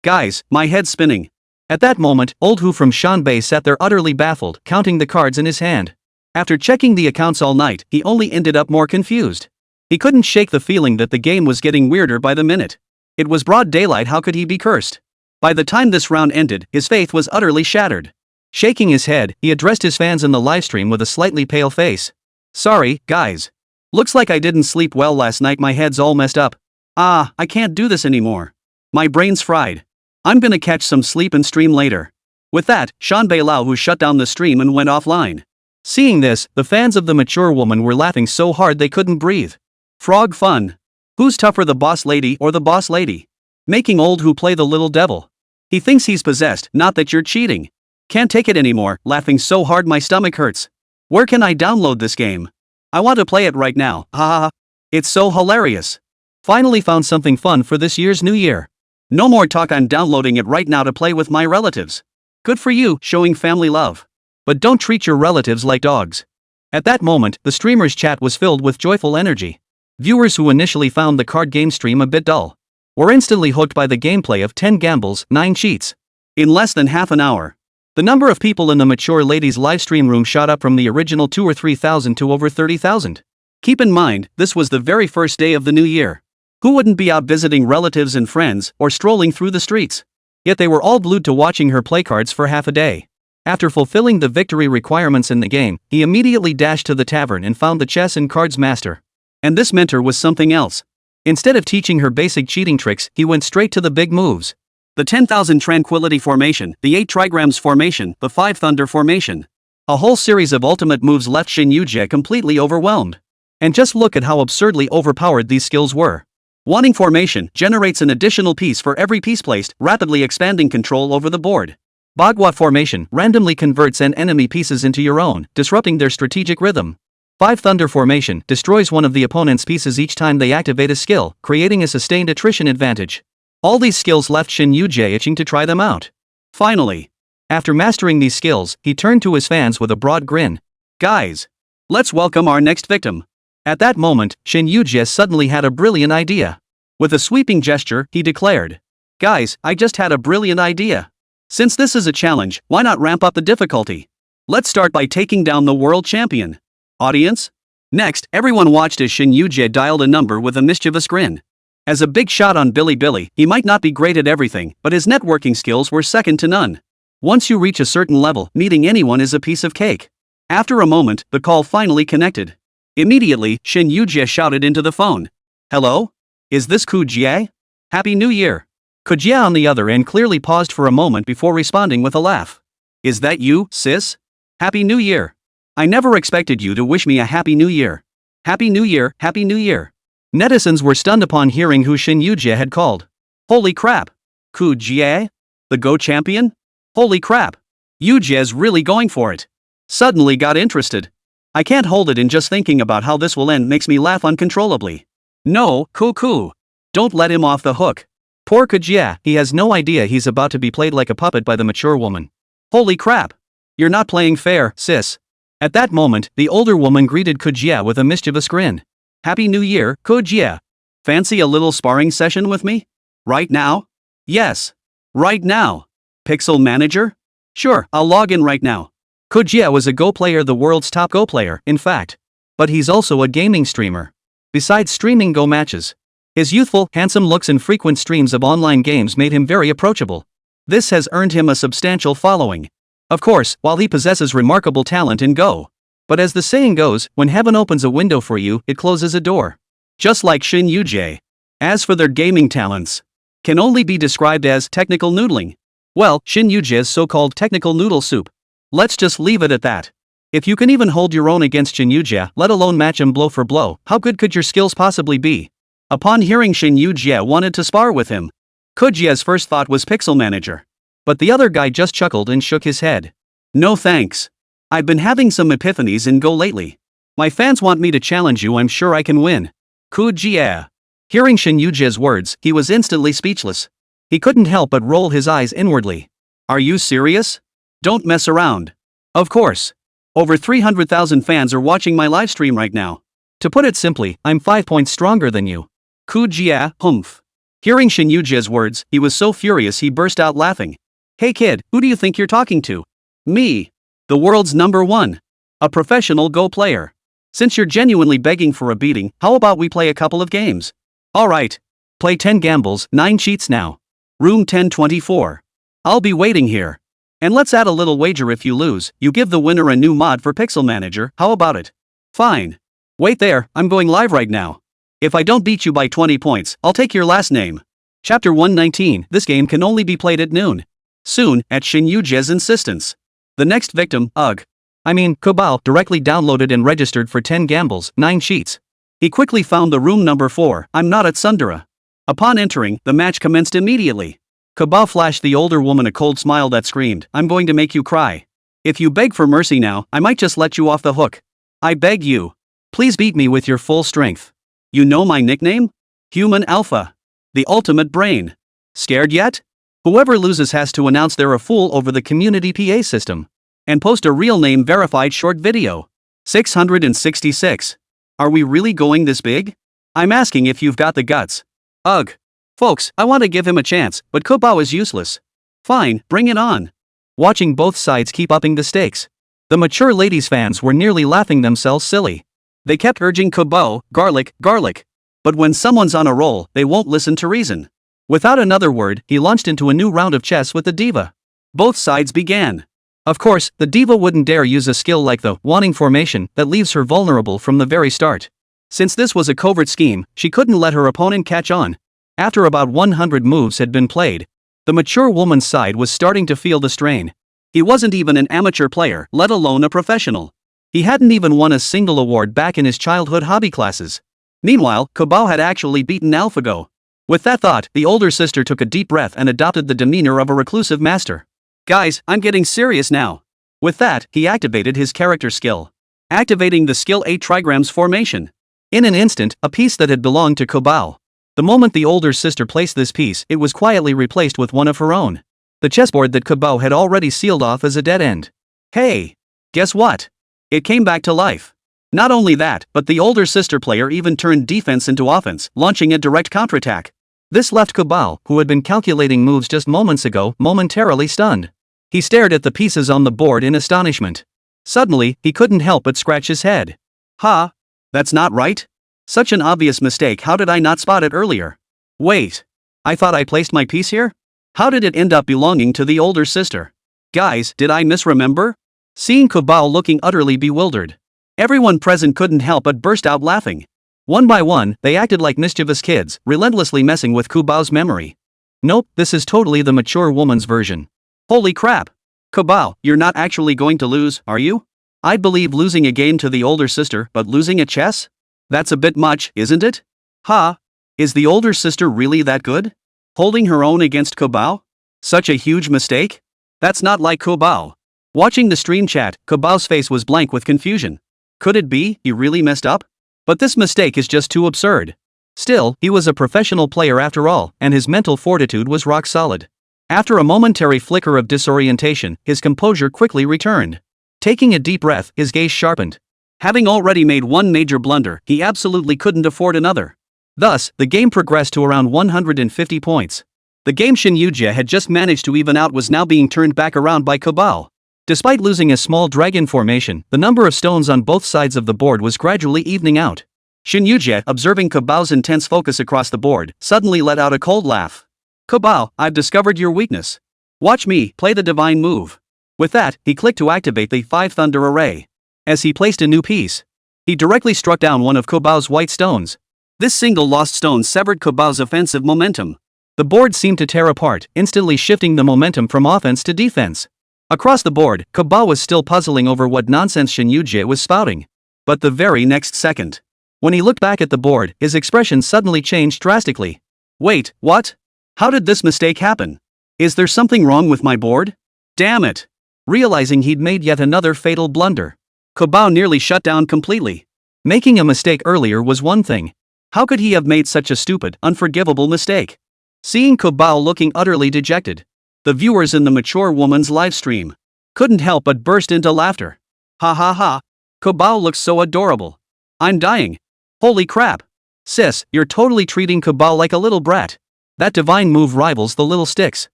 Guys, my head's spinning. At that moment, old Hu from Shanbei sat there utterly baffled, counting the cards in his hand. After checking the accounts all night, he only ended up more confused. He couldn't shake the feeling that the game was getting weirder by the minute. It was broad daylight, how could he be cursed? By the time this round ended, his faith was utterly shattered. Shaking his head, he addressed his fans in the livestream with a slightly pale face. Sorry, guys. Looks like I didn't sleep well last night, my head's all messed up. I can't do this anymore. My brain's fried. I'm gonna catch some sleep and stream later. With that, Shanbei Lao Hu shut down the stream and went offline. Seeing this, the fans of the mature woman were laughing so hard they couldn't breathe. Frog fun. Who's tougher, the boss lady or the boss lady? Making old Hu play the little devil. He thinks he's possessed, not that you're cheating. Can't take it anymore, laughing so hard my stomach hurts. Where can I download this game? I want to play it right now, haha. It's so hilarious. Finally found something fun for this year's New Year. No more talk, I'm downloading it right now to play with my relatives. Good for you, showing family love. But don't treat your relatives like dogs. At that moment, the streamer's chat was filled with joyful energy. Viewers who initially found the card game stream a bit dull were instantly hooked by the gameplay of 10 gambles, 9 cheats. In less than half an hour, the number of people in the mature ladies' livestream room shot up from the original 2,000 or 3,000 to over 30,000. Keep in mind, this was the very first day of the new year. Who wouldn't be out visiting relatives and friends, or strolling through the streets? Yet they were all glued to watching her play cards for half a day. After fulfilling the victory requirements in the game, he immediately dashed to the tavern and found the chess and cards master. And this mentor was something else. Instead of teaching her basic cheating tricks, he went straight to the big moves. The 10,000 Tranquility Formation, the 8 Trigrams Formation, the 5 Thunder Formation. A whole series of ultimate moves left Xià Tiān completely overwhelmed. And just look at how absurdly overpowered these skills were. Wanting Formation generates an additional piece for every piece placed, rapidly expanding control over the board. Bagua Formation randomly converts an enemy pieces into your own, disrupting their strategic rhythm. 5 Thunder Formation destroys one of the opponent's pieces each time they activate a skill, creating a sustained attrition advantage. All these skills left Xià Tiān itching to try them out. Finally, after mastering these skills, he turned to his fans with a broad grin. Guys, let's welcome our next victim. At that moment, Xià Tiān suddenly had a brilliant idea. With a sweeping gesture, he declared, "Guys, I just had a brilliant idea. Since this is a challenge, why not ramp up the difficulty? Let's start by taking down the world champion." Audience? Next, everyone watched as Xià Tiān dialed a number with a mischievous grin. As a big shot on Billy, he might not be great at everything, but his networking skills were second to none. Once you reach a certain level, meeting anyone is a piece of cake. After a moment, the call finally connected. Immediately, Xià Tiān shouted into the phone. "Hello? Is this Ku Jie? Happy New Year." Ku Jie on the other end clearly paused for a moment before responding with a laugh. "Is that you, sis? Happy New Year. I never expected you to wish me a Happy New Year. Happy New Year, Happy New Year." Netizens were stunned upon hearing who Xià Tiān had called. Holy crap! Ku Jie? The Go champion? Holy crap! Yujia's really going for it. Suddenly got interested. I can't hold it in, just thinking about how this will end makes me laugh uncontrollably. No, Ku. Don't let him off the hook. Poor Ku Jie, he has no idea he's about to be played like a puppet by the mature woman. Holy crap! You're not playing fair, sis. At that moment, the older woman greeted Ku Jie with a mischievous grin. Happy New Year, Ku Jie. Fancy a little sparring session with me? Right now? Yes. Right now. Pixel Manager? Sure, I'll log in right now. Ku Jie was a Go player, the world's top Go player, in fact. But he's also a gaming streamer. Besides streaming Go matches, his youthful, handsome looks and frequent streams of online games made him very approachable. This has earned him a substantial following. Of course, while he possesses remarkable talent in Go. But as the saying goes, when heaven opens a window for you, it closes a door. Just like Xià Tiān. As for their gaming talents, can only be described as technical noodling. Well, Xià Tiān's so-called technical noodle soup. Let's just leave it at that. If you can even hold your own against Xià Tiān, let alone match him blow for blow, how good could your skills possibly be? Upon hearing Xià Tiān wanted to spar with him, Ku Jie's first thought was Pixel Manager. But the other guy just chuckled and shook his head. No thanks. I've been having some epiphanies in Go lately. My fans want me to challenge you, I'm sure I can win. Ku Jie. Hearing Xià Tiān's words, he was instantly speechless. He couldn't help but roll his eyes inwardly. Are you serious? Don't mess around. Of course. Over 300,000 fans are watching my livestream right now. To put it simply, I'm 5 points stronger than you. Ku Jie, humph. Hearing Xià Tiān's words, he was so furious he burst out laughing. Hey kid, who do you think you're talking to? Me. The world's #1. A professional Go player. Since you're genuinely begging for a beating, how about we play a couple of games? Alright. Play 10 gambles, 9 cheats now. Room 1024. I'll be waiting here. And let's add a little wager: if you lose, you give the winner a new mod for Pixel Manager, how about it? Fine. Wait there, I'm going live right now. If I don't beat you by 20 points, I'll take your last name. Chapter 119, this game can only be played at noon. Soon, at Xià Tiān's insistence. The next victim, Ku Bao, directly downloaded and registered for 10 gambles, 9 cheats. He quickly found the room number 4, I'm not at Sundara. Upon entering, the match commenced immediately. Ku Bao flashed the older woman a cold smile that screamed, I'm going to make you cry. If you beg for mercy now, I might just let you off the hook. I beg you. Please beat me with your full strength. You know my nickname? Human Alpha. The ultimate brain. Scared yet? Whoever loses has to announce they're a fool over the community PA system. And post a real name verified short video. 666. Are we really going this big? I'm asking if you've got the guts. Ugh. Folks, I want to give him a chance, but Kubao is useless. Fine, bring it on. Watching both sides keep upping the stakes. The mature ladies fans were nearly laughing themselves silly. They kept urging Kubao, garlic, garlic. But when someone's on a roll, they won't listen to reason. Without another word, he launched into a new round of chess with the diva. Both sides began. Of course, the diva wouldn't dare use a skill like the wanting formation that leaves her vulnerable from the very start. Since this was a covert scheme, she couldn't let her opponent catch on. After about 100 moves had been played, the mature woman's side was starting to feel the strain. He wasn't even an amateur player, let alone a professional. He hadn't even won a single award back in his childhood hobby classes. Meanwhile, Kubao had actually beaten AlphaGo. With that thought, the older sister took a deep breath and adopted the demeanor of a reclusive master. Guys, I'm getting serious now. With that, he activated his character skill. Activating the skill 8 trigrams formation. In an instant, a piece that had belonged to Kubao. The moment the older sister placed this piece, it was quietly replaced with one of her own. The chessboard that Kubao had already sealed off as a dead end. Hey! Guess what? It came back to life. Not only that, but the older sister player even turned defense into offense, launching a direct counterattack. This left Kubao, who had been calculating moves just moments ago, momentarily stunned. He stared at the pieces on the board in astonishment. Suddenly, he couldn't help but scratch his head. Ha! That's not right? Such an obvious mistake, how did I not spot it earlier? Wait. I thought I placed my piece here? How did it end up belonging to the older sister? Guys, did I misremember? Seeing Kubao looking utterly bewildered, everyone present couldn't help but burst out laughing. One by one, they acted like mischievous kids, relentlessly messing with Kubao's memory. Nope, this is totally the mature woman's version. Holy crap! Kubao, you're not actually going to lose, are you? I'd believe losing a game to the older sister, but losing at chess? That's a bit much, isn't it? Ha! Is the older sister really that good? Holding her own against Kubao? Such a huge mistake? That's not like Kubao. Watching the stream chat, Kubao's face was blank with confusion. Could it be he really messed up? But this mistake is just too absurd. Still, he was a professional player after all, and his mental fortitude was rock solid. After a momentary flicker of disorientation, his composure quickly returned. Taking a deep breath, his gaze sharpened. Having already made one major blunder, he absolutely couldn't afford another. Thus, the game progressed to around 150 points. The game Xinyujie had just managed to even out was now being turned back around by Kubao. Despite losing a small dragon formation, the number of stones on both sides of the board was gradually evening out. Xinyujie, observing Kubao's intense focus across the board, suddenly let out a cold laugh. Kubao, I've discovered your weakness. Watch me play the divine move. With that, he clicked to activate the 5 thunder array. As he placed a new piece, he directly struck down one of Kubao's white stones. This single lost stone severed Kubao's offensive momentum. The board seemed to tear apart, instantly shifting the momentum from offense to defense. Across the board, Kubao was still puzzling over what nonsense Xinyujie was spouting. But the very next second, when he looked back at the board, his expression suddenly changed drastically. Wait, what? How did this mistake happen? Is there something wrong with my board? Damn it! Realizing he'd made yet another fatal blunder, Kubao nearly shut down completely. Making a mistake earlier was one thing. How could he have made such a stupid, unforgivable mistake? Seeing Kubao looking utterly dejected, the viewers in the mature woman's livestream couldn't help but burst into laughter. Ha ha ha! Kubao looks so adorable. I'm dying. Holy crap! Sis, you're totally treating Kubao like a little brat. That divine move rivals the little sticks.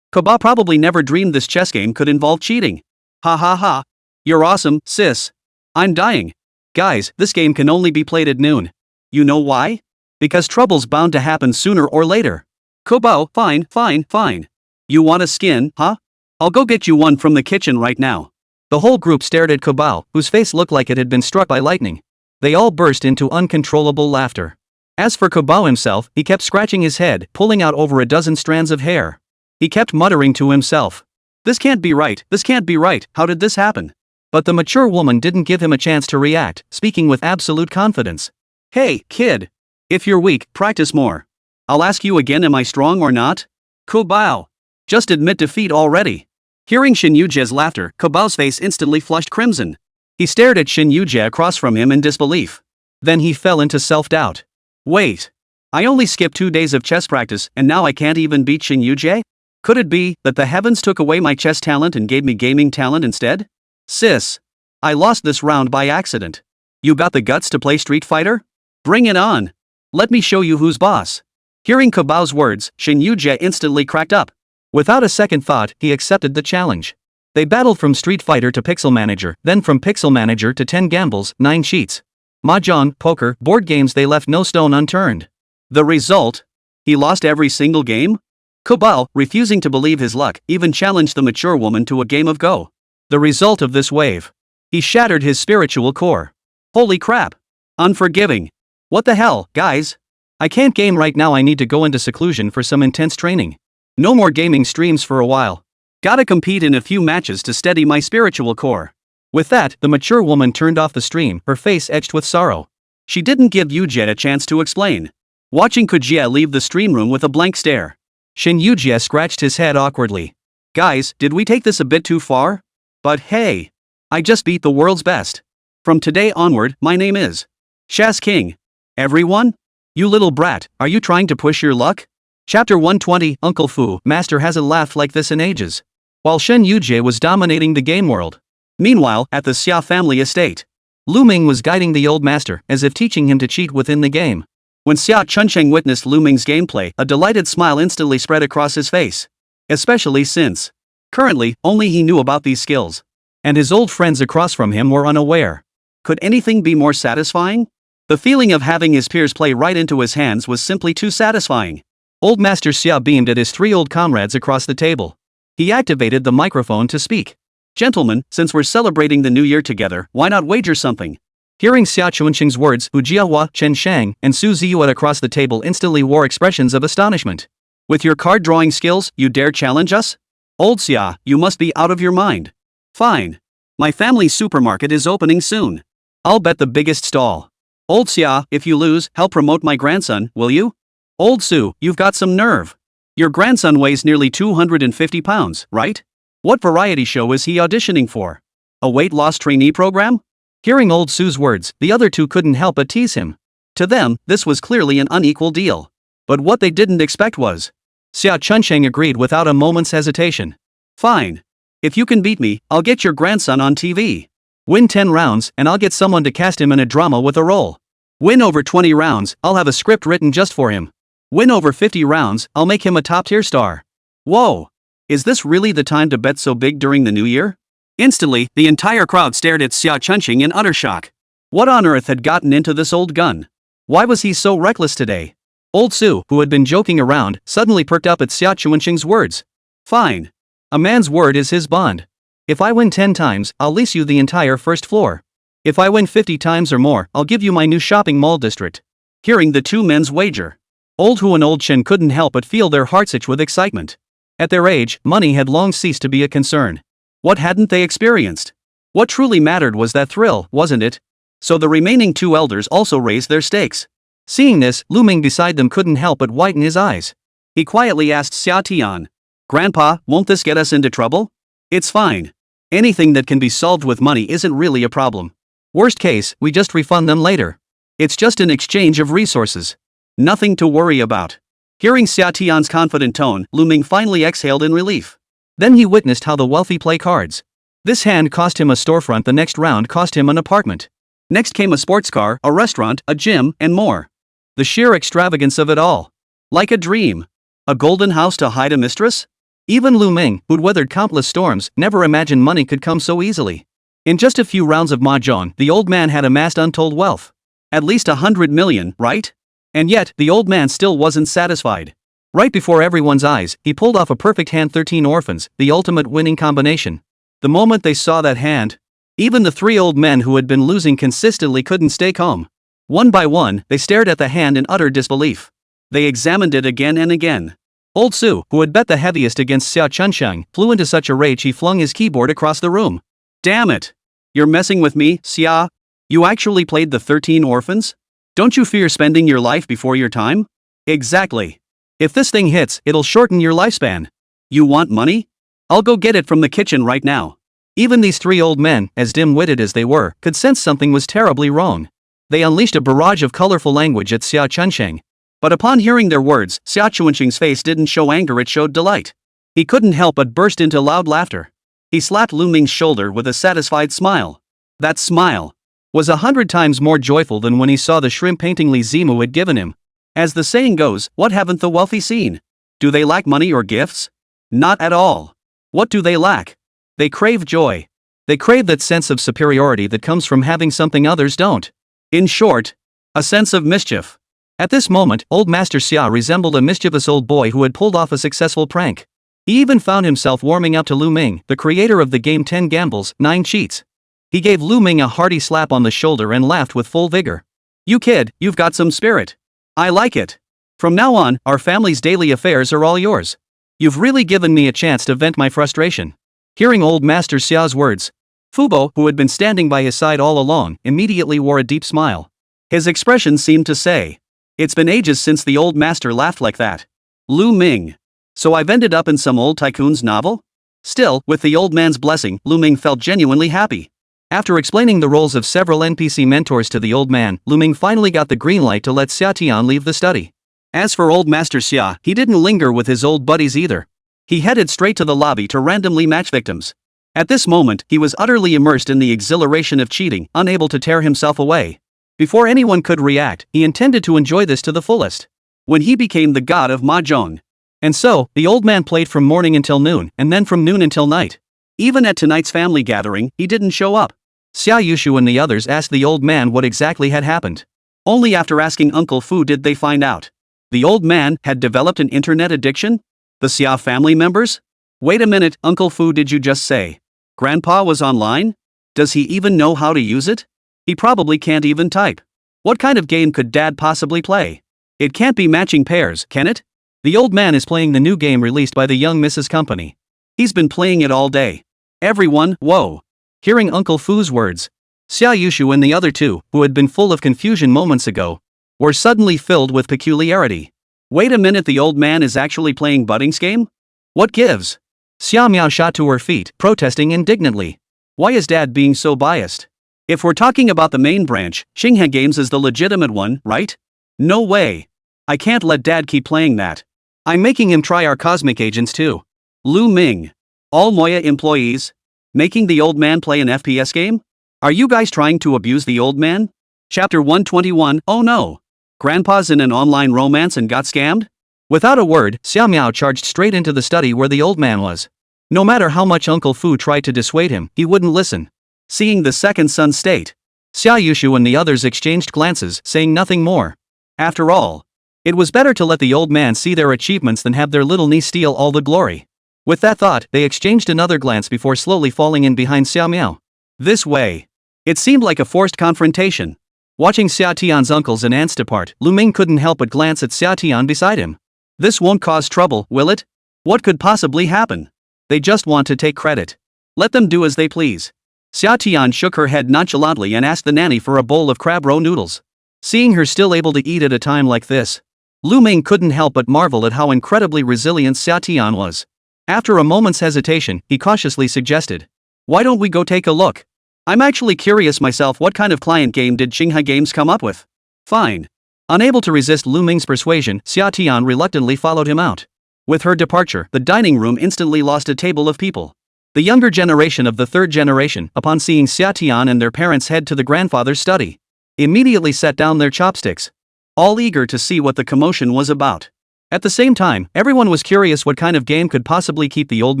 Kubao probably never dreamed this chess game could involve cheating. Ha ha ha! You're awesome, sis. I'm dying. Guys, this game can only be played at noon. You know why? Because trouble's bound to happen sooner or later. Kubao, fine. You want a skin, huh? I'll go get you one from the kitchen right now. The whole group stared at Kubao, whose face looked like it had been struck by lightning. They all burst into uncontrollable laughter. As for Kubao himself, he kept scratching his head, pulling out over a dozen strands of hair. He kept muttering to himself. This can't be right, how did this happen? But the mature woman didn't give him a chance to react, speaking with absolute confidence. Hey, kid. If you're weak, practice more. I'll ask you again, am I strong or not? Kubao. Just admit defeat already. Hearing Shin Yuje's laughter, Kabao's face instantly flushed crimson. He stared at Shin Yuje across from him in disbelief. Then he fell into self-doubt. Wait. I only skipped 2 days of chess practice and now I can't even beat Shin Yuje? Could it be that the heavens took away my chess talent and gave me gaming talent instead? Sis. I lost this round by accident. You got the guts to play Street Fighter? Bring it on. Let me show you who's boss. Hearing Kabao's words, Shin Yuje instantly cracked up. Without a second thought, he accepted the challenge. They battled from Street Fighter to Pixel Manager, then from Pixel Manager to 10 gambles, 9 cheats. Mahjong, poker, board games, they left no stone unturned. The result? He lost every single game? Kabao, refusing to believe his luck, even challenged the mature woman to a game of Go. The result of this wave? He shattered his spiritual core. Holy crap. Unforgiving. What the hell, guys? I can't game right now, I need to go into seclusion for some intense training. No more gaming streams for a while. Gotta compete in a few matches to steady my spiritual core. With that, the mature woman turned off the stream, her face etched with sorrow. She didn't give Yuje a chance to explain. Watching Kujia leave the stream room with a blank stare. Shin Yuje scratched his head awkwardly. Guys, did we take this a bit too far? But hey. I just beat the world's best. From today onward, my name is Shas King. Everyone? You little brat, are you trying to push your luck? Chapter 120, Uncle Fu, Master hasn't laughed like this in ages. While Shen Yuje was dominating the game world. Meanwhile, at the Sia family estate, Lù Ming was guiding the old master, as if teaching him to cheat within the game. When Xia Chunsheng witnessed Lù Ming's gameplay, a delighted smile instantly spread across his face. Especially since, currently, only he knew about these skills. And his old friends across from him were unaware. Could anything be more satisfying? The feeling of having his peers play right into his hands was simply too satisfying. Old Master Xia beamed at his 3 old comrades across the table. He activated the microphone to speak. Gentlemen, since we're celebrating the new year together, why not wager something? Hearing Xia Chunsheng's words, Hu Jiahua, Chen Shang, and Su Ziyuat across the table instantly wore expressions of astonishment. With your card drawing skills, you dare challenge us? Old Xia, you must be out of your mind. Fine. My family's supermarket is opening soon. I'll bet the biggest stall. Old Xia, if you lose, help promote my grandson, will you? Old Su, you've got some nerve. Your grandson weighs nearly 250 pounds, right? What variety show is he auditioning for? A weight loss trainee program? Hearing old Su's words, the other 2 couldn't help but tease him. To them, this was clearly an unequal deal. But what they didn't expect was, Xia Chunsheng agreed without a moment's hesitation. Fine. If you can beat me, I'll get your grandson on TV. Win 10 rounds, and I'll get someone to cast him in a drama with a role. Win over 20 rounds, I'll have a script written just for him. Win over 50 rounds, I'll make him a top-tier star. Whoa! Is this really the time to bet so big during the new year? Instantly, the entire crowd stared at Xia Chunsheng in utter shock. What on earth had gotten into this old gun? Why was he so reckless today? Old Su, who had been joking around, suddenly perked up at Xia Chunsheng's words. Fine. A man's word is his bond. If I win 10 times, I'll lease you the entire first floor. If I win 50 times or more, I'll give you my new shopping mall district. Hearing the 2 men's wager, Old Hu and Old Chen couldn't help but feel their hearts itch with excitement. At their age, money had long ceased to be a concern. What hadn't they experienced? What truly mattered was that thrill, wasn't it? So the remaining 2 elders also raised their stakes. Seeing this, Lù Ming beside them couldn't help but whiten his eyes. He quietly asked Xià Tiān, Grandpa, won't this get us into trouble? It's fine. Anything that can be solved with money isn't really a problem. Worst case, we just refund them later. It's just an exchange of resources. Nothing to worry about. Hearing Xià Tiān's confident tone, Lù Ming finally exhaled in relief. Then he witnessed how the wealthy play cards. This hand cost him a storefront, the next round cost him an apartment. Next came a sports car, a restaurant, a gym, and more. The sheer extravagance of it all. Like a dream. A golden house to hide a mistress? Even Lù Ming, who'd weathered countless storms, never imagined money could come so easily. In just a few rounds of mahjong, the old man had amassed untold wealth. At least 100 million, right? And yet, the old man still wasn't satisfied. Right before everyone's eyes, he pulled off a perfect hand, 13 orphans, the ultimate winning combination. The moment they saw that hand, even the 3 old men who had been losing consistently couldn't stay calm. One by one, they stared at the hand in utter disbelief. They examined it again and again. Old Su, who had bet the heaviest against Xia Chunsheng, flew into such a rage he flung his keyboard across the room. Damn it! You're messing with me, Xia? You actually played the 13 orphans? Don't you fear spending your life before your time? Exactly. If this thing hits, it'll shorten your lifespan. You want money? I'll go get it from the kitchen right now. Even these three old men, as dim-witted as they were, could sense something was terribly wrong. They unleashed a barrage of colorful language at Xiao Chunsheng. But upon hearing their words, Xiao Chunsheng's face didn't show anger, it showed delight. He couldn't help but burst into loud laughter. He slapped Lù Ming's shoulder with a satisfied smile. That smile was 100 times more joyful than when he saw the shrimp painting Li Zimu had given him. As the saying goes, what haven't the wealthy seen? Do they lack money or gifts? Not at all. What do they lack? They crave joy. They crave that sense of superiority that comes from having something others don't. In short, a sense of mischief. At this moment, old Master Xia resembled a mischievous old boy who had pulled off a successful prank. He even found himself warming up to Lù Ming, the creator of the game 10 Gambles, 9 Cheats. He gave Lù Ming a hearty slap on the shoulder and laughed with full vigor. You kid, you've got some spirit. I like it. From now on, our family's daily affairs are all yours. You've really given me a chance to vent my frustration. Hearing old Master Xia's words, Fubo, who had been standing by his side all along, immediately wore a deep smile. His expression seemed to say, it's been ages since the old master laughed like that. Lù Ming. So I've ended up in some old tycoon's novel? Still, with the old man's blessing, Lù Ming felt genuinely happy. After explaining the roles of several NPC mentors to the old man, Lù Ming finally got the green light to let Xià Tiān leave the study. As for old Master Xia, he didn't linger with his old buddies either. He headed straight to the lobby to randomly match victims. At this moment, he was utterly immersed in the exhilaration of cheating, unable to tear himself away. Before anyone could react, he intended to enjoy this to the fullest. When he became the god of mahjong. And so, the old man played from morning until noon, and then from noon until night. Even at tonight's family gathering, he didn't show up. Xia Yushu and the others asked the old man what exactly had happened. Only after asking Uncle Fu did they find out. The old man had developed an internet addiction? The Sia family members? Wait a minute, Uncle Fu, did you just say Grandpa was online? Does he even know how to use it? He probably can't even type. What kind of game could Dad possibly play? It can't be matching pairs, can it? The old man is playing the new game released by the young Mrs. Company. He's been playing it all day. Everyone, whoa. Hearing Uncle Fu's words, Xia Yushu and the other two, who had been full of confusion moments ago, were suddenly filled with peculiarity. Wait a minute, the old man is actually playing Budding's game? What gives? Xia Miao shot to her feet, protesting indignantly. Why is Dad being so biased? If we're talking about the main branch, Xinghe Games is the legitimate one, right? No way. I can't let Dad keep playing that. I'm making him try our cosmic agents too. Lù Ming. All Moya employees? Making the old man play an FPS game? Are you guys trying to abuse the old man? Chapter 121, oh no. Grandpa's in an online romance and got scammed? Without a word, Xia Miao charged straight into the study where the old man was. No matter how much Uncle Fu tried to dissuade him, he wouldn't listen. Seeing the second son's state, Xia Yushu and the others exchanged glances, saying nothing more. After all, it was better to let the old man see their achievements than have their little niece steal all the glory. With that thought, they exchanged another glance before slowly falling in behind Xia Miao. This way. It seemed like a forced confrontation. Watching Sia Tiān's uncles and aunts depart, Lù Ming couldn't help but glance at Sia Tiān beside him. This won't cause trouble, will it? What could possibly happen? They just want to take credit. Let them do as they please. Sia Tiān shook her head nonchalantly and asked the nanny for a bowl of crab roe noodles. Seeing her still able to eat at a time like this, Lù Ming couldn't help but marvel at how incredibly resilient Sia Tiān was. After a moment's hesitation, he cautiously suggested, why don't we go take a look? I'm actually curious myself, what kind of client game did Xinghe Games come up with? Fine. Unable to resist Lù Ming's persuasion, Sia Tiān reluctantly followed him out. With her departure, the dining room instantly lost a table of people. The younger generation of the third generation, upon seeing Sia Tiān and their parents head to the grandfather's study, immediately set down their chopsticks, all eager to see what the commotion was about. At the same time, everyone was curious what kind of game could possibly keep the old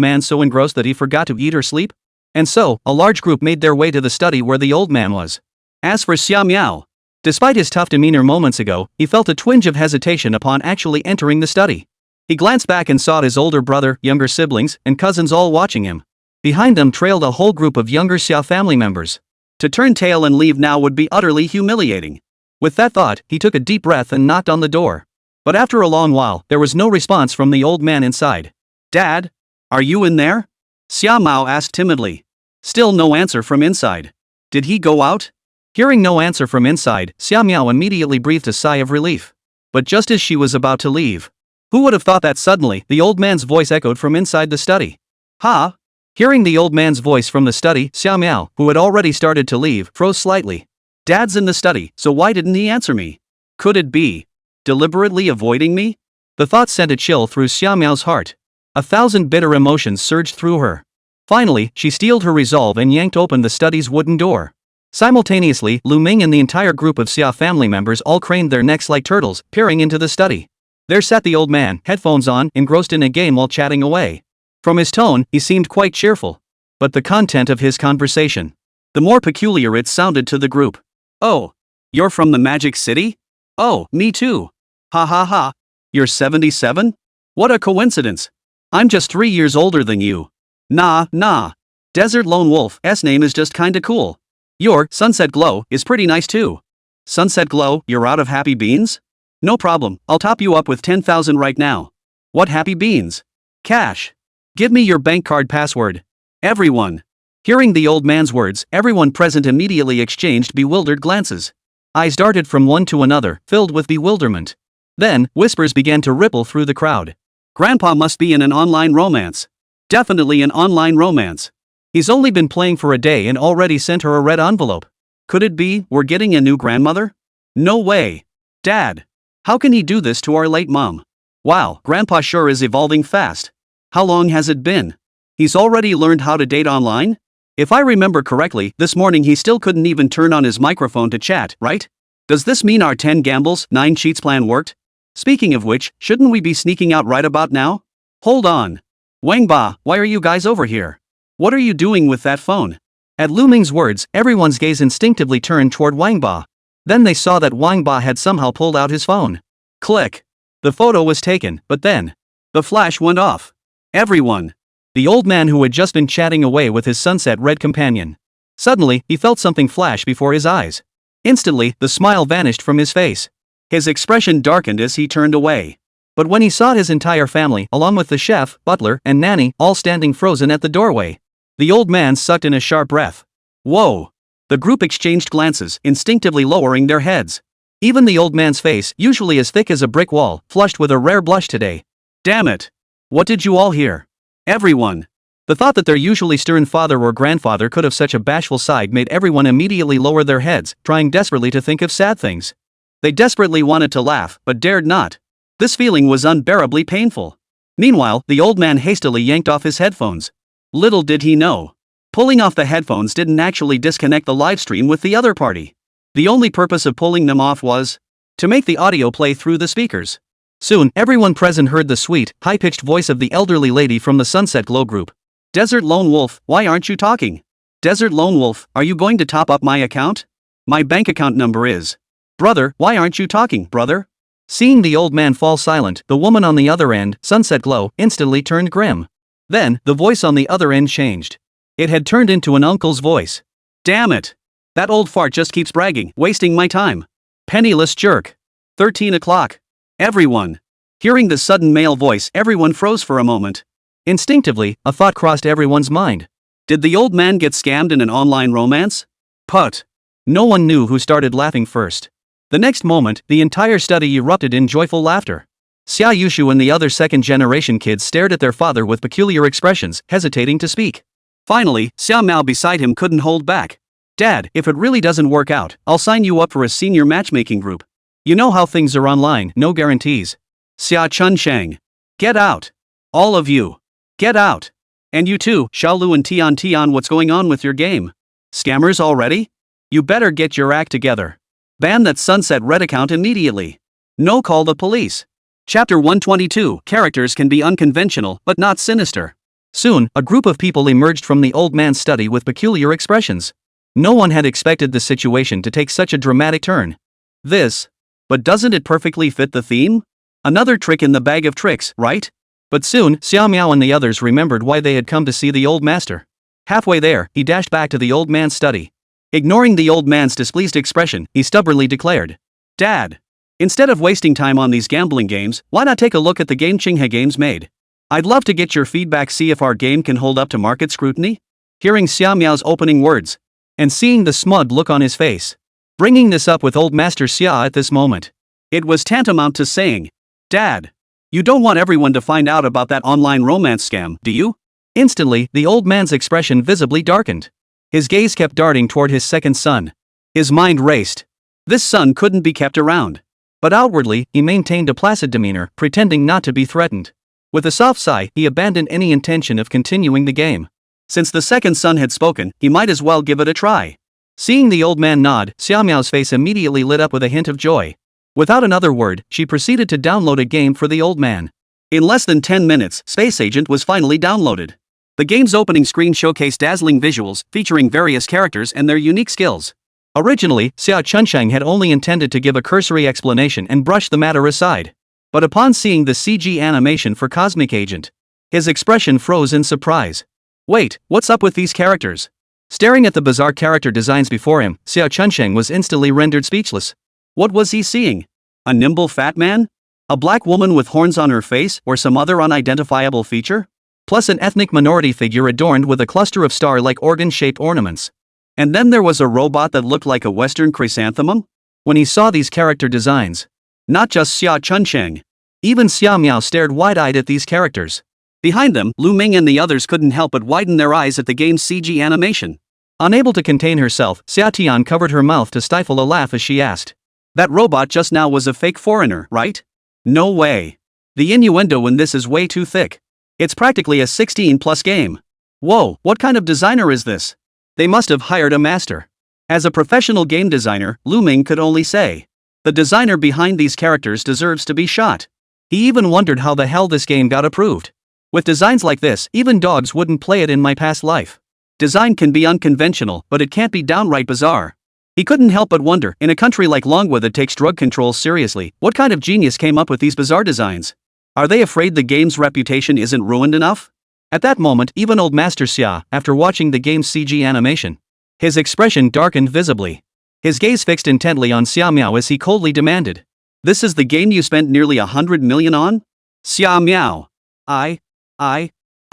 man so engrossed that he forgot to eat or sleep. And so, a large group made their way to the study where the old man was. As for Xia Miao, despite his tough demeanor moments ago, he felt a twinge of hesitation upon actually entering the study. He glanced back and saw his older brother, younger siblings, and cousins all watching him. Behind them trailed a whole group of younger Sia family members. To turn tail and leave now would be utterly humiliating. With that thought, he took a deep breath and knocked on the door. But after a long while, there was no response from the old man inside. Dad? Are you in there? Xia Mao asked timidly. Still no answer from inside. Did he go out? Hearing no answer from inside, Xia Miao immediately breathed a sigh of relief. But just as she was about to leave, who would have thought that suddenly, the old man's voice echoed from inside the study. Ha! Hearing the old man's voice from the study, Xiao Miao, who had already started to leave, froze slightly. Dad's in the study, so why didn't he answer me? Could it be deliberately avoiding me? The thought sent a chill through Xiao Miao's heart. 1,000 bitter emotions surged through her. Finally, she steeled her resolve and yanked open the study's wooden door. Simultaneously, Lù Ming and the entire group of Sia family members all craned their necks like turtles, peering into the study. There sat the old man, headphones on, engrossed in a game while chatting away. From his tone, he seemed quite cheerful. But the content of his conversation, the more peculiar it sounded to the group. Oh, you're from the Magic City? Oh, me too. Ha ha ha. You're 77? What a coincidence. I'm just 3 years older than you. Nah. Desert Lone Wolf's name is just kinda cool. Your Sunset Glow is pretty nice too. Sunset Glow, you're out of happy beans? No problem, I'll top you up with 10,000 right now. What happy beans? Cash. Give me your bank card password. Everyone. Hearing the old man's words, everyone present immediately exchanged bewildered glances. Eyes darted from one to another, filled with bewilderment. Then, whispers began to ripple through the crowd. Grandpa must be in an online romance. Definitely an online romance. He's only been playing for a day and already sent her a red envelope. Could it be we're getting a new grandmother? No way. Dad. How can he do this to our late mom? Wow, Grandpa sure is evolving fast. How long has it been? He's already learned how to date online? If I remember correctly, this morning he still couldn't even turn on his microphone to chat, right? Does this mean our 10 gambles, 9 cheats plan worked? Speaking of which, shouldn't we be sneaking out right about now? Hold on. Wang Ba, why are you guys over here? What are you doing with that phone? At Lù Ming's words, everyone's gaze instinctively turned toward Wang Ba. Then they saw that Wang Ba had somehow pulled out his phone. Click. The photo was taken, but then the flash went off. Everyone. The old man who had just been chatting away with his sunset red companion. Suddenly, he felt something flash before his eyes. Instantly, the smile vanished from his face. His expression darkened as he turned away. But when he saw his entire family, along with the chef, butler, and nanny, all standing frozen at the doorway, the old man sucked in a sharp breath. Whoa! The group exchanged glances, instinctively lowering their heads. Even the old man's face, usually as thick as a brick wall, flushed with a rare blush today. Damn it! What did you all hear? Everyone. The thought that their usually stern father or grandfather could have such a bashful side made everyone immediately lower their heads, trying desperately to think of sad things. They desperately wanted to laugh, but dared not. This feeling was unbearably painful. Meanwhile, the old man hastily yanked off his headphones. Little did he know. Pulling off the headphones didn't actually disconnect the live stream with the other party. The only purpose of pulling them off was to make the audio play through the speakers. Soon, everyone present heard the sweet, high-pitched voice of the elderly lady from the Sunset Glow group. Desert Lone Wolf, why aren't you talking? Desert Lone Wolf, are you going to top up my account? My bank account number is. Brother, why aren't you talking, brother? Seeing the old man fall silent, the woman on the other end, Sunset Glow, instantly turned grim. Then, the voice on the other end changed. It had turned into an uncle's voice. Damn it! That old fart just keeps bragging, wasting my time. Penniless jerk. 13 o'clock. Everyone. Hearing the sudden male voice, everyone froze for a moment. Instinctively, a thought crossed everyone's mind. Did the old man get scammed in an online romance? Put. No one knew who started laughing first. The next moment, the entire study erupted in joyful laughter. Xia Yushu and the other second-generation kids stared at their father with peculiar expressions, hesitating to speak. Finally, Xiao Mao beside him couldn't hold back. Dad, if it really doesn't work out, I'll sign you up for a senior matchmaking group. You know how things are online, no guarantees. Xia Chun Shang. Get out. All of you. Get out. And you too, Xiaolu and Tian, what's going on with your game? Scammers already? You better get your act together. Ban that Sunset Red account immediately. No, call the police. Chapter 122, Characters can be unconventional, but not sinister. Soon, a group of people emerged from the old man's study with peculiar expressions. No one had expected the situation to take such a dramatic turn. But doesn't it perfectly fit the theme? Another trick in the bag of tricks, right? But soon, Xiao Miao and the others remembered why they had come to see the old master. Halfway there, he dashed back to the old man's study. Ignoring the old man's displeased expression, he stubbornly declared, Dad! Instead of wasting time on these gambling games, why not take a look at the game Qinghe Games made? I'd love to get your feedback, see if our game can hold up to market scrutiny. Hearing Xiao Miao's opening words, and seeing the smug look on his face, bringing this up with old Master Xia at this moment, it was tantamount to saying, Dad, you don't want everyone to find out about that online romance scam, do you? Instantly, the old man's expression visibly darkened. His gaze kept darting toward his second son. His mind raced. This son couldn't be kept around. But outwardly, he maintained a placid demeanor, pretending not to be threatened. With a soft sigh, he abandoned any intention of continuing the game. Since the second son had spoken, he might as well give it a try. Seeing the old man nod, Xiao Miao's face immediately lit up with a hint of joy. Without another word, she proceeded to download a game for the old man. In less than 10 minutes, Space Agent was finally downloaded. The game's opening screen showcased dazzling visuals, featuring various characters and their unique skills. Originally, Xia Chunsheng had only intended to give a cursory explanation and brush the matter aside. But upon seeing the CG animation for Cosmic Agent, his expression froze in surprise. Wait, what's up with these characters? Staring at the bizarre character designs before him, Xia Chunsheng was instantly rendered speechless. What was he seeing? A nimble fat man? A black woman with horns on her face, or some other unidentifiable feature? Plus an ethnic minority figure adorned with a cluster of star-like organ-shaped ornaments. And then there was a robot that looked like a Western chrysanthemum? When he saw these character designs, not just Xia Chunsheng, even Xiao Miao stared wide-eyed at these characters. Behind them, Lù Ming and the others couldn't help but widen their eyes at the game's CG animation. Unable to contain herself, Xià Tiān covered her mouth to stifle a laugh as she asked. That robot just now was a fake foreigner, right? No way. The innuendo in this is way too thick. It's practically a 16+ game. Whoa, what kind of designer is this? They must have hired a master. As a professional game designer, Lù Ming could only say, the designer behind these characters deserves to be shot. He even wondered how the hell this game got approved. With designs like this, even dogs wouldn't play it in my past life. Design can be unconventional, but it can't be downright bizarre. He couldn't help but wonder, in a country like Longwa that takes drug control seriously, what kind of genius came up with these bizarre designs? Are they afraid the game's reputation isn't ruined enough? At that moment, even old Master Xia, after watching the game's CG animation, his expression darkened visibly. His gaze fixed intently on Xiao Miao as he coldly demanded. This is the game you spent nearly 100 million on? Xiao Miao. I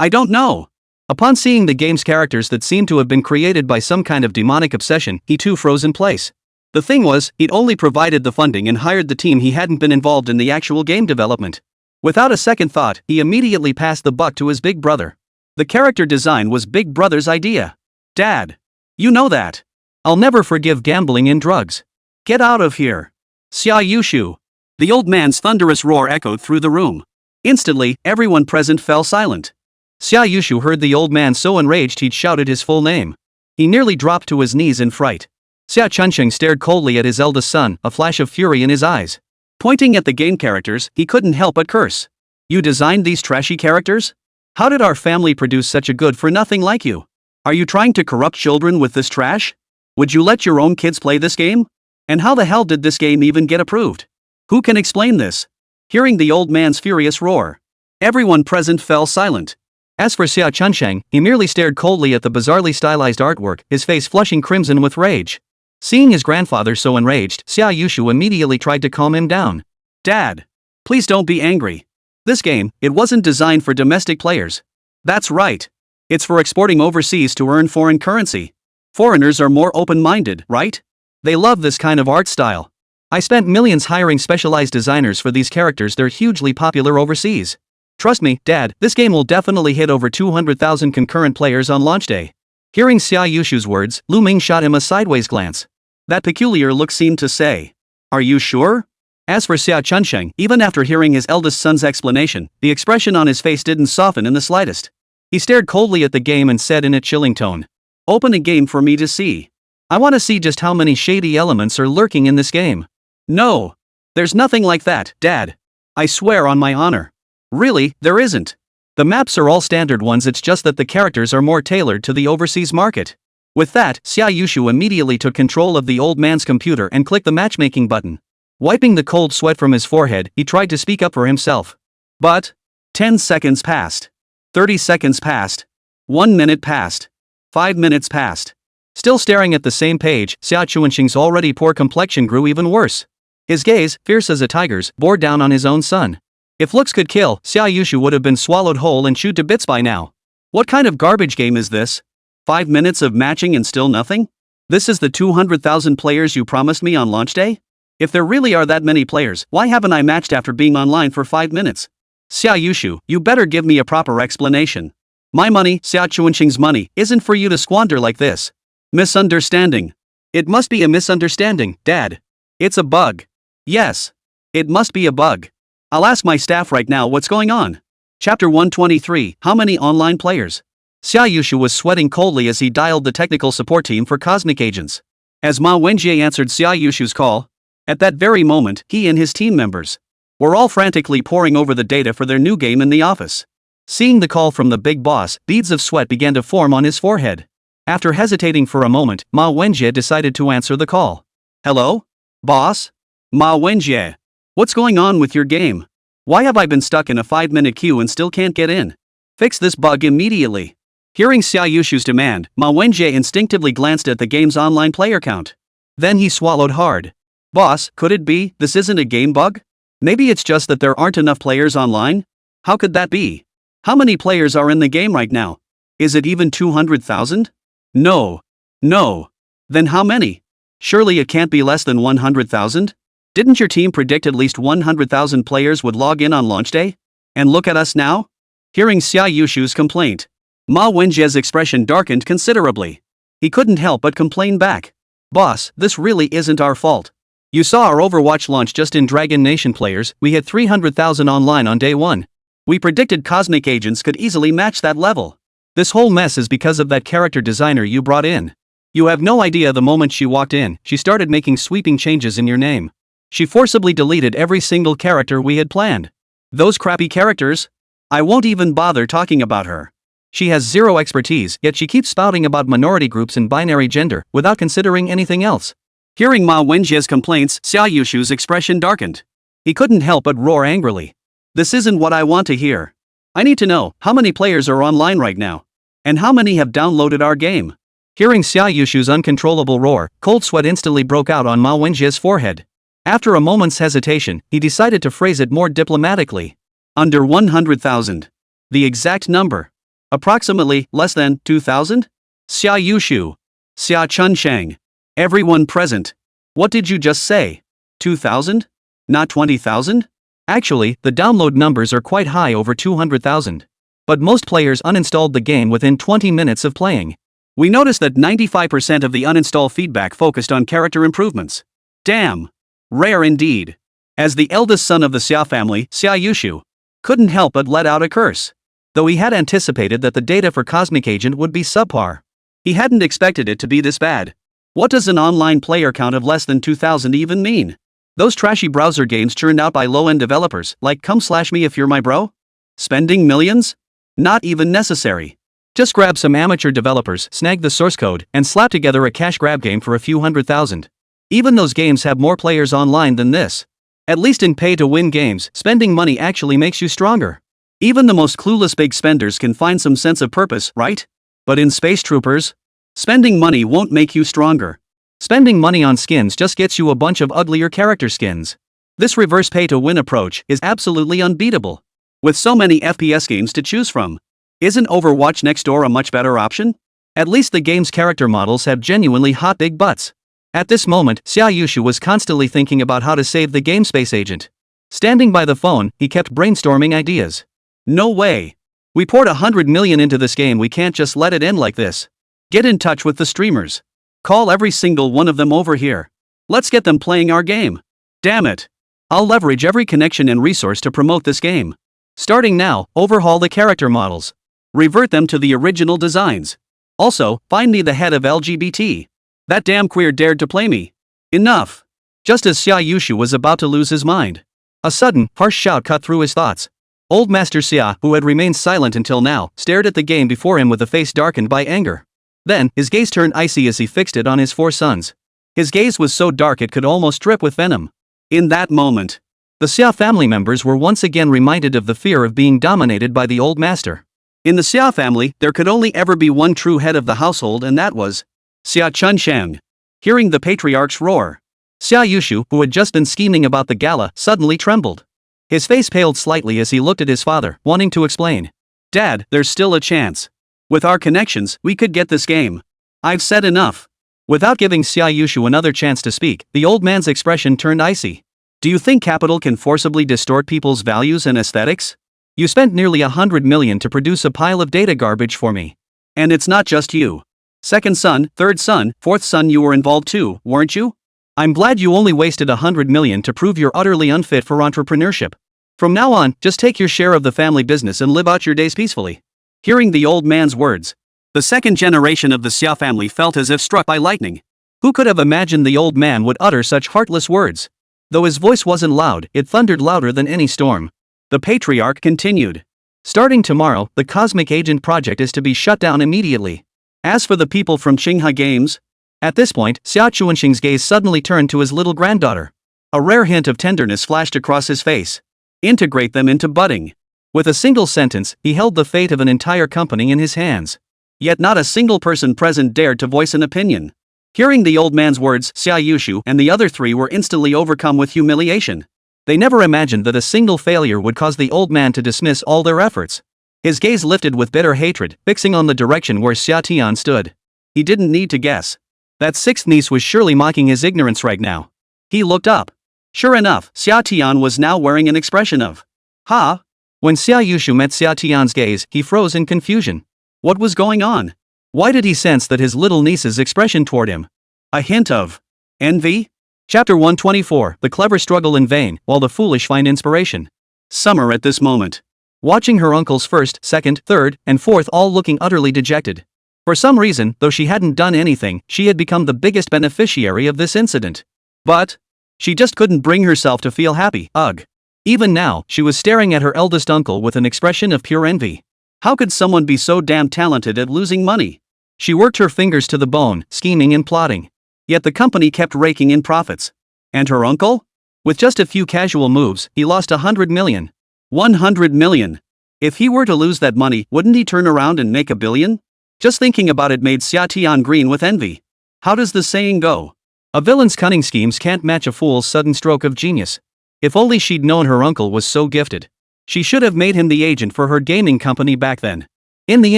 don't know. Upon seeing the game's characters that seemed to have been created by some kind of demonic obsession, he too froze in place. The thing was, he'd only provided the funding and hired the team. He hadn't been involved in the actual game development. Without a second thought, he immediately passed the buck to his big brother. The character design was Big Brother's idea. Dad. You know that. I'll never forgive gambling and drugs. Get out of here. Xia Yushu. The old man's thunderous roar echoed through the room. Instantly, everyone present fell silent. Xia Yushu heard the old man so enraged he'd shouted his full name. He nearly dropped to his knees in fright. Xia Chunsheng stared coldly at his eldest son, a flash of fury in his eyes. Pointing at the game characters, he couldn't help but curse. You designed these trashy characters? How did our family produce such a good-for-nothing like you? Are you trying to corrupt children with this trash? Would you let your own kids play this game? And how the hell did this game even get approved? Who can explain this? Hearing the old man's furious roar, everyone present fell silent. As for Xia Chunsheng, he merely stared coldly at the bizarrely stylized artwork, his face flushing crimson with rage. Seeing his grandfather so enraged, Xia Yushu immediately tried to calm him down. Dad. Please don't be angry. This game, it wasn't designed for domestic players. That's right. It's for exporting overseas to earn foreign currency. Foreigners are more open-minded, right? They love this kind of art style. I spent millions hiring specialized designers for these characters. They're hugely popular overseas. Trust me, Dad, this game will definitely hit over 200,000 concurrent players on launch day. Hearing Xia Yushu's words, Lù Ming shot him a sideways glance. That peculiar look seemed to say, are you sure? As for Xia Chunsheng, even after hearing his eldest son's explanation, the expression on his face didn't soften in the slightest. He stared coldly at the game and said in a chilling tone, open a game for me to see. I want to see just how many shady elements are lurking in this game. No. There's nothing like that, Dad. I swear on my honor. Really, there isn't. The maps are all standard ones, it's just that the characters are more tailored to the overseas market. With that, Xia Yushu immediately took control of the old man's computer and clicked the matchmaking button. Wiping the cold sweat from his forehead, he tried to speak up for himself. But 10 seconds passed. 30 seconds passed. 1 minute passed. 5 minutes passed. Still staring at the same page, Xia Chunsheng's already poor complexion grew even worse. His gaze, fierce as a tiger's, bore down on his own son. If looks could kill, Xia Yushu would have been swallowed whole and chewed to bits by now. What kind of garbage game is this? 5 minutes of matching and still nothing? This is the 200,000 players you promised me on launch day? If there really are that many players, why haven't I matched after being online for 5 minutes? Xia Yushu, you better give me a proper explanation. My money, Sia Chuanqing's money, isn't for you to squander like this. Misunderstanding. It must be a misunderstanding, Dad. It's a bug. Yes. It must be a bug. I'll ask my staff right now what's going on. Chapter 123, How many online players? Xia Yushu was sweating coldly as he dialed the technical support team for Cosmic Agents. As Ma Wenjie answered Xia Yushu's call, at that very moment, he and his team members were all frantically poring over the data for their new game in the office. Seeing the call from the big boss, beads of sweat began to form on his forehead. After hesitating for a moment, Ma Wenjie decided to answer the call. Hello? Boss? Ma Wenjie. What's going on with your game? Why have I been stuck in a 5-minute queue and still can't get in? Fix this bug immediately. Hearing Xia Yushu's demand, Ma Wenjie instinctively glanced at the game's online player count. Then he swallowed hard. Boss, could it be this isn't a game bug? Maybe it's just that there aren't enough players online? How could that be? How many players are in the game right now? Is it even 200,000? No. No. Then how many? Surely it can't be less than 100,000? Didn't your team predict at least 100,000 players would log in on launch day? And look at us now? Hearing Xia Yushu's complaint, Ma Wenjie's expression darkened considerably. He couldn't help but complain back. Boss, this really isn't our fault. You saw our Overwatch launch just in Dragon Nation players, we had 300,000 online on day 1. We predicted Cosmic Agents could easily match that level. This whole mess is because of that character designer you brought in. You have no idea the moment she walked in, she started making sweeping changes in your name. She forcibly deleted every single character we had planned. Those crappy characters? I won't even bother talking about her. She has zero expertise, yet she keeps spouting about minority groups and binary gender, without considering anything else. Hearing Ma Wenjie's complaints, Xia Yushu's expression darkened. He couldn't help but roar angrily. This isn't what I want to hear. I need to know, how many players are online right now? And how many have downloaded our game? Hearing Xia Yushu's uncontrollable roar, cold sweat instantly broke out on Ma Wenjie's forehead. After a moment's hesitation, he decided to phrase it more diplomatically. Under 100,000. The exact number. Approximately less than 2,000? Xia Yushu. Xia Chunsheng. Everyone present. What did you just say? 2,000? Not 20,000? Actually, the download numbers are quite high, over 200,000. But most players uninstalled the game within 20 minutes of playing. We noticed that 95% of the uninstall feedback focused on character improvements. Damn. Rare indeed. As the eldest son of the Sia family, Xia Yushu couldn't help but let out a curse. Though he had anticipated that the data for Cosmic Agent would be subpar, he hadn't expected it to be this bad. What does an online player count of less than 2,000 even mean? Those trashy browser games churned out by low-end developers, like Come/Me If You're My Bro? Spending millions? Not even necessary. Just grab some amateur developers, snag the source code, and slap together a cash grab game for a few 100,000. Even those games have more players online than this. At least in pay-to-win games, spending money actually makes you stronger. Even the most clueless big spenders can find some sense of purpose, right? But in Space Troopers, spending money won't make you stronger. Spending money on skins just gets you a bunch of uglier character skins. This reverse pay-to-win approach is absolutely unbeatable. With so many FPS games to choose from, isn't Overwatch next door a much better option? At least the game's character models have genuinely hot big butts. At this moment, Xia Yushu was constantly thinking about how to save the game Space Agent. Standing by the phone, he kept brainstorming ideas. No way. We poured 100 million into this game, we can't just let it end like this. Get in touch with the streamers. Call every single one of them over here. Let's get them playing our game. Damn it. I'll leverage every connection and resource to promote this game. Starting now, overhaul the character models. Revert them to the original designs. Also, find me the head of LGBT. That damn queer dared to play me. Enough. Just as Xia Yushu was about to lose his mind, a sudden, harsh shout cut through his thoughts. Old Master Xia, who had remained silent until now, stared at the game before him with a face darkened by anger. Then, his gaze turned icy as he fixed it on his 4 sons. His gaze was so dark it could almost drip with venom. In that moment, the Sia family members were once again reminded of the fear of being dominated by the old master. In the Sia family, there could only ever be one true head of the household, and that was Xia Chunsheng. Hearing the patriarch's roar, Xia Yushu, who had just been scheming about the gala, suddenly trembled. His face paled slightly as he looked at his father, wanting to explain. Dad, there's still a chance. With our connections, we could get this game. I've said enough. Without giving Xia Yushu another chance to speak, the old man's expression turned icy. Do you think capital can forcibly distort people's values and aesthetics? You spent nearly 100 million to produce a pile of data garbage for me. And it's not just you. Second son, third son, fourth son, you were involved too, weren't you? I'm glad you only wasted 100 million to prove you're utterly unfit for entrepreneurship. From now on, just take your share of the family business and live out your days peacefully. Hearing the old man's words, the second generation of the Sia family felt as if struck by lightning. Who could have imagined the old man would utter such heartless words? Though his voice wasn't loud, it thundered louder than any storm. The patriarch continued. Starting tomorrow, the Cosmic Agent project is to be shut down immediately. As for the people from Qinghe Games, at this point, Xia Chuanxing's gaze suddenly turned to his little granddaughter. A rare hint of tenderness flashed across his face. Integrate them into budding. With a single sentence, he held the fate of an entire company in his hands. Yet not a single person present dared to voice an opinion. Hearing the old man's words, Xia Yushu and the other three were instantly overcome with humiliation. They never imagined that a single failure would cause the old man to dismiss all their efforts. His gaze lifted with bitter hatred, fixing on the direction where Xià Tiān stood. He didn't need to guess. That sixth niece was surely mocking his ignorance right now. He looked up. Sure enough, Xià Tiān was now wearing an expression of "Ha!" When Xia Yushu met Xià Tiān's gaze, he froze in confusion. What was going on? Why did he sense that his little niece's expression toward him? A hint of envy? Chapter 124, The clever struggle in vain, while the foolish find inspiration. Summer at this moment, watching her uncles first, second, third, and fourth all looking utterly dejected. For some reason, though she hadn't done anything, she had become the biggest beneficiary of this incident. But she just couldn't bring herself to feel happy. Ugh. Even now, she was staring at her eldest uncle with an expression of pure envy. How could someone be so damn talented at losing money? She worked her fingers to the bone, scheming and plotting. Yet the company kept raking in profits. And her uncle? With just a few casual moves, he lost 100 million. 100 million. If he were to lose that money, wouldn't he turn around and make $1 billion? Just thinking about it made Sia Tiān green with envy. How does the saying go? A villain's cunning schemes can't match a fool's sudden stroke of genius. If only she'd known her uncle was so gifted. She should have made him the agent for her gaming company back then. In the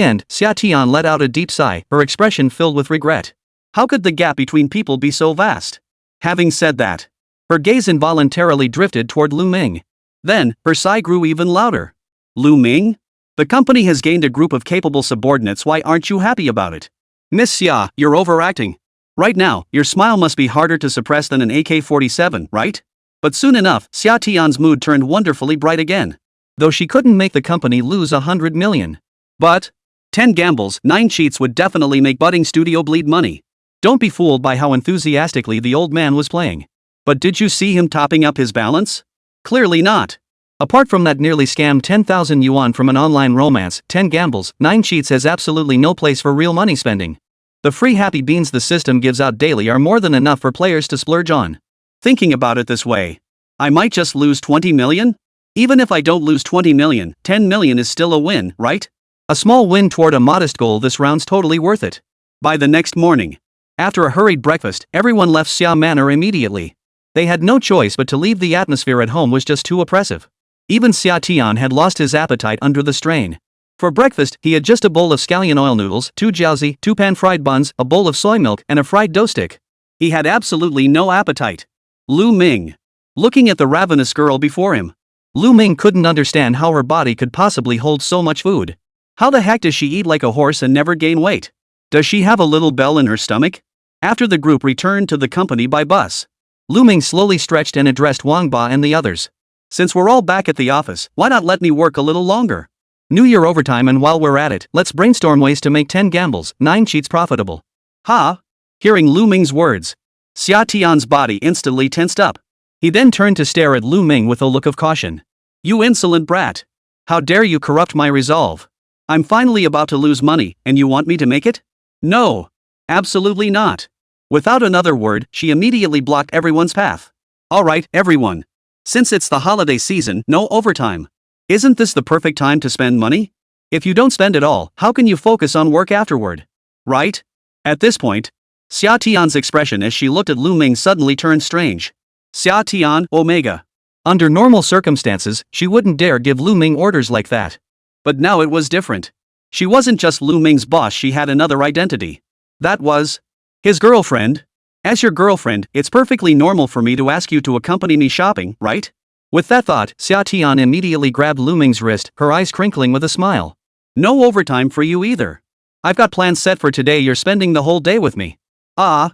end, Sia Tiān let out a deep sigh, her expression filled with regret. How could the gap between people be so vast? Having said that, her gaze involuntarily drifted toward Lù Ming. Then, her sigh grew even louder. Lù Ming? The company has gained a group of capable subordinates, why aren't you happy about it? Miss Xia, you're overacting. Right now, your smile must be harder to suppress than an AK-47, right? But soon enough, Sia Tiān's mood turned wonderfully bright again. Though she couldn't make the company lose 100 million. But 10 gambles, 9 cheats would definitely make budding studio bleed money. Don't be fooled by how enthusiastically the old man was playing. But did you see him topping up his balance? Clearly not. Apart from that nearly scammed 10,000 yuan from an online romance, 10 gambles, 9 cheats has absolutely no place for real money spending. The free happy beans the system gives out daily are more than enough for players to splurge on. Thinking about it this way, I might just lose 20 million? Even if I don't lose 20 million, 10 million is still a win, right? A small win toward a modest goal this round's totally worth it. By the next morning, after a hurried breakfast, everyone left Sia Manor immediately. They had no choice but to leave. The atmosphere at home was just too oppressive. Even Xià Tiān had lost his appetite under the strain. For breakfast, he had just a bowl of scallion oil noodles, 2 jiaozi, 2 pan-fried buns, a bowl of soy milk, and a fried dough stick. He had absolutely no appetite. Lù Ming, looking at the ravenous girl before him. Lù Ming couldn't understand how her body could possibly hold so much food. How the heck does she eat like a horse and never gain weight? Does she have a little bell in her stomach? After the group returned to the company by bus, Lù Ming slowly stretched and addressed Wang Ba and the others. Since we're all back at the office, why not let me work a little longer? New Year overtime, and while we're at it, let's brainstorm ways to make 10 gambles, 9 cheats profitable. Ha! Hearing Lù Ming's words, Xià Tiān's body instantly tensed up. He then turned to stare at Lù Ming with a look of caution. You insolent brat! How dare you corrupt my resolve? I'm finally about to lose money, and you want me to make it? No! Absolutely not. Without another word, she immediately blocked everyone's path. Alright, everyone. Since it's the holiday season, no overtime. Isn't this the perfect time to spend money? If you don't spend it all, how can you focus on work afterward? Right? At this point, Xià Tiān's expression as she looked at Lù Ming suddenly turned strange. Xià Tiān, Omega. Under normal circumstances, she wouldn't dare give Lù Ming orders like that. But now it was different. She wasn't just Lù Ming's boss, she had another identity. That was his girlfriend. As your girlfriend, it's perfectly normal for me to ask you to accompany me shopping, right? With that thought, Xià Tiān immediately grabbed Lù Ming's wrist, her eyes crinkling with a smile. No overtime for you either. I've got plans set for today, you're spending the whole day with me.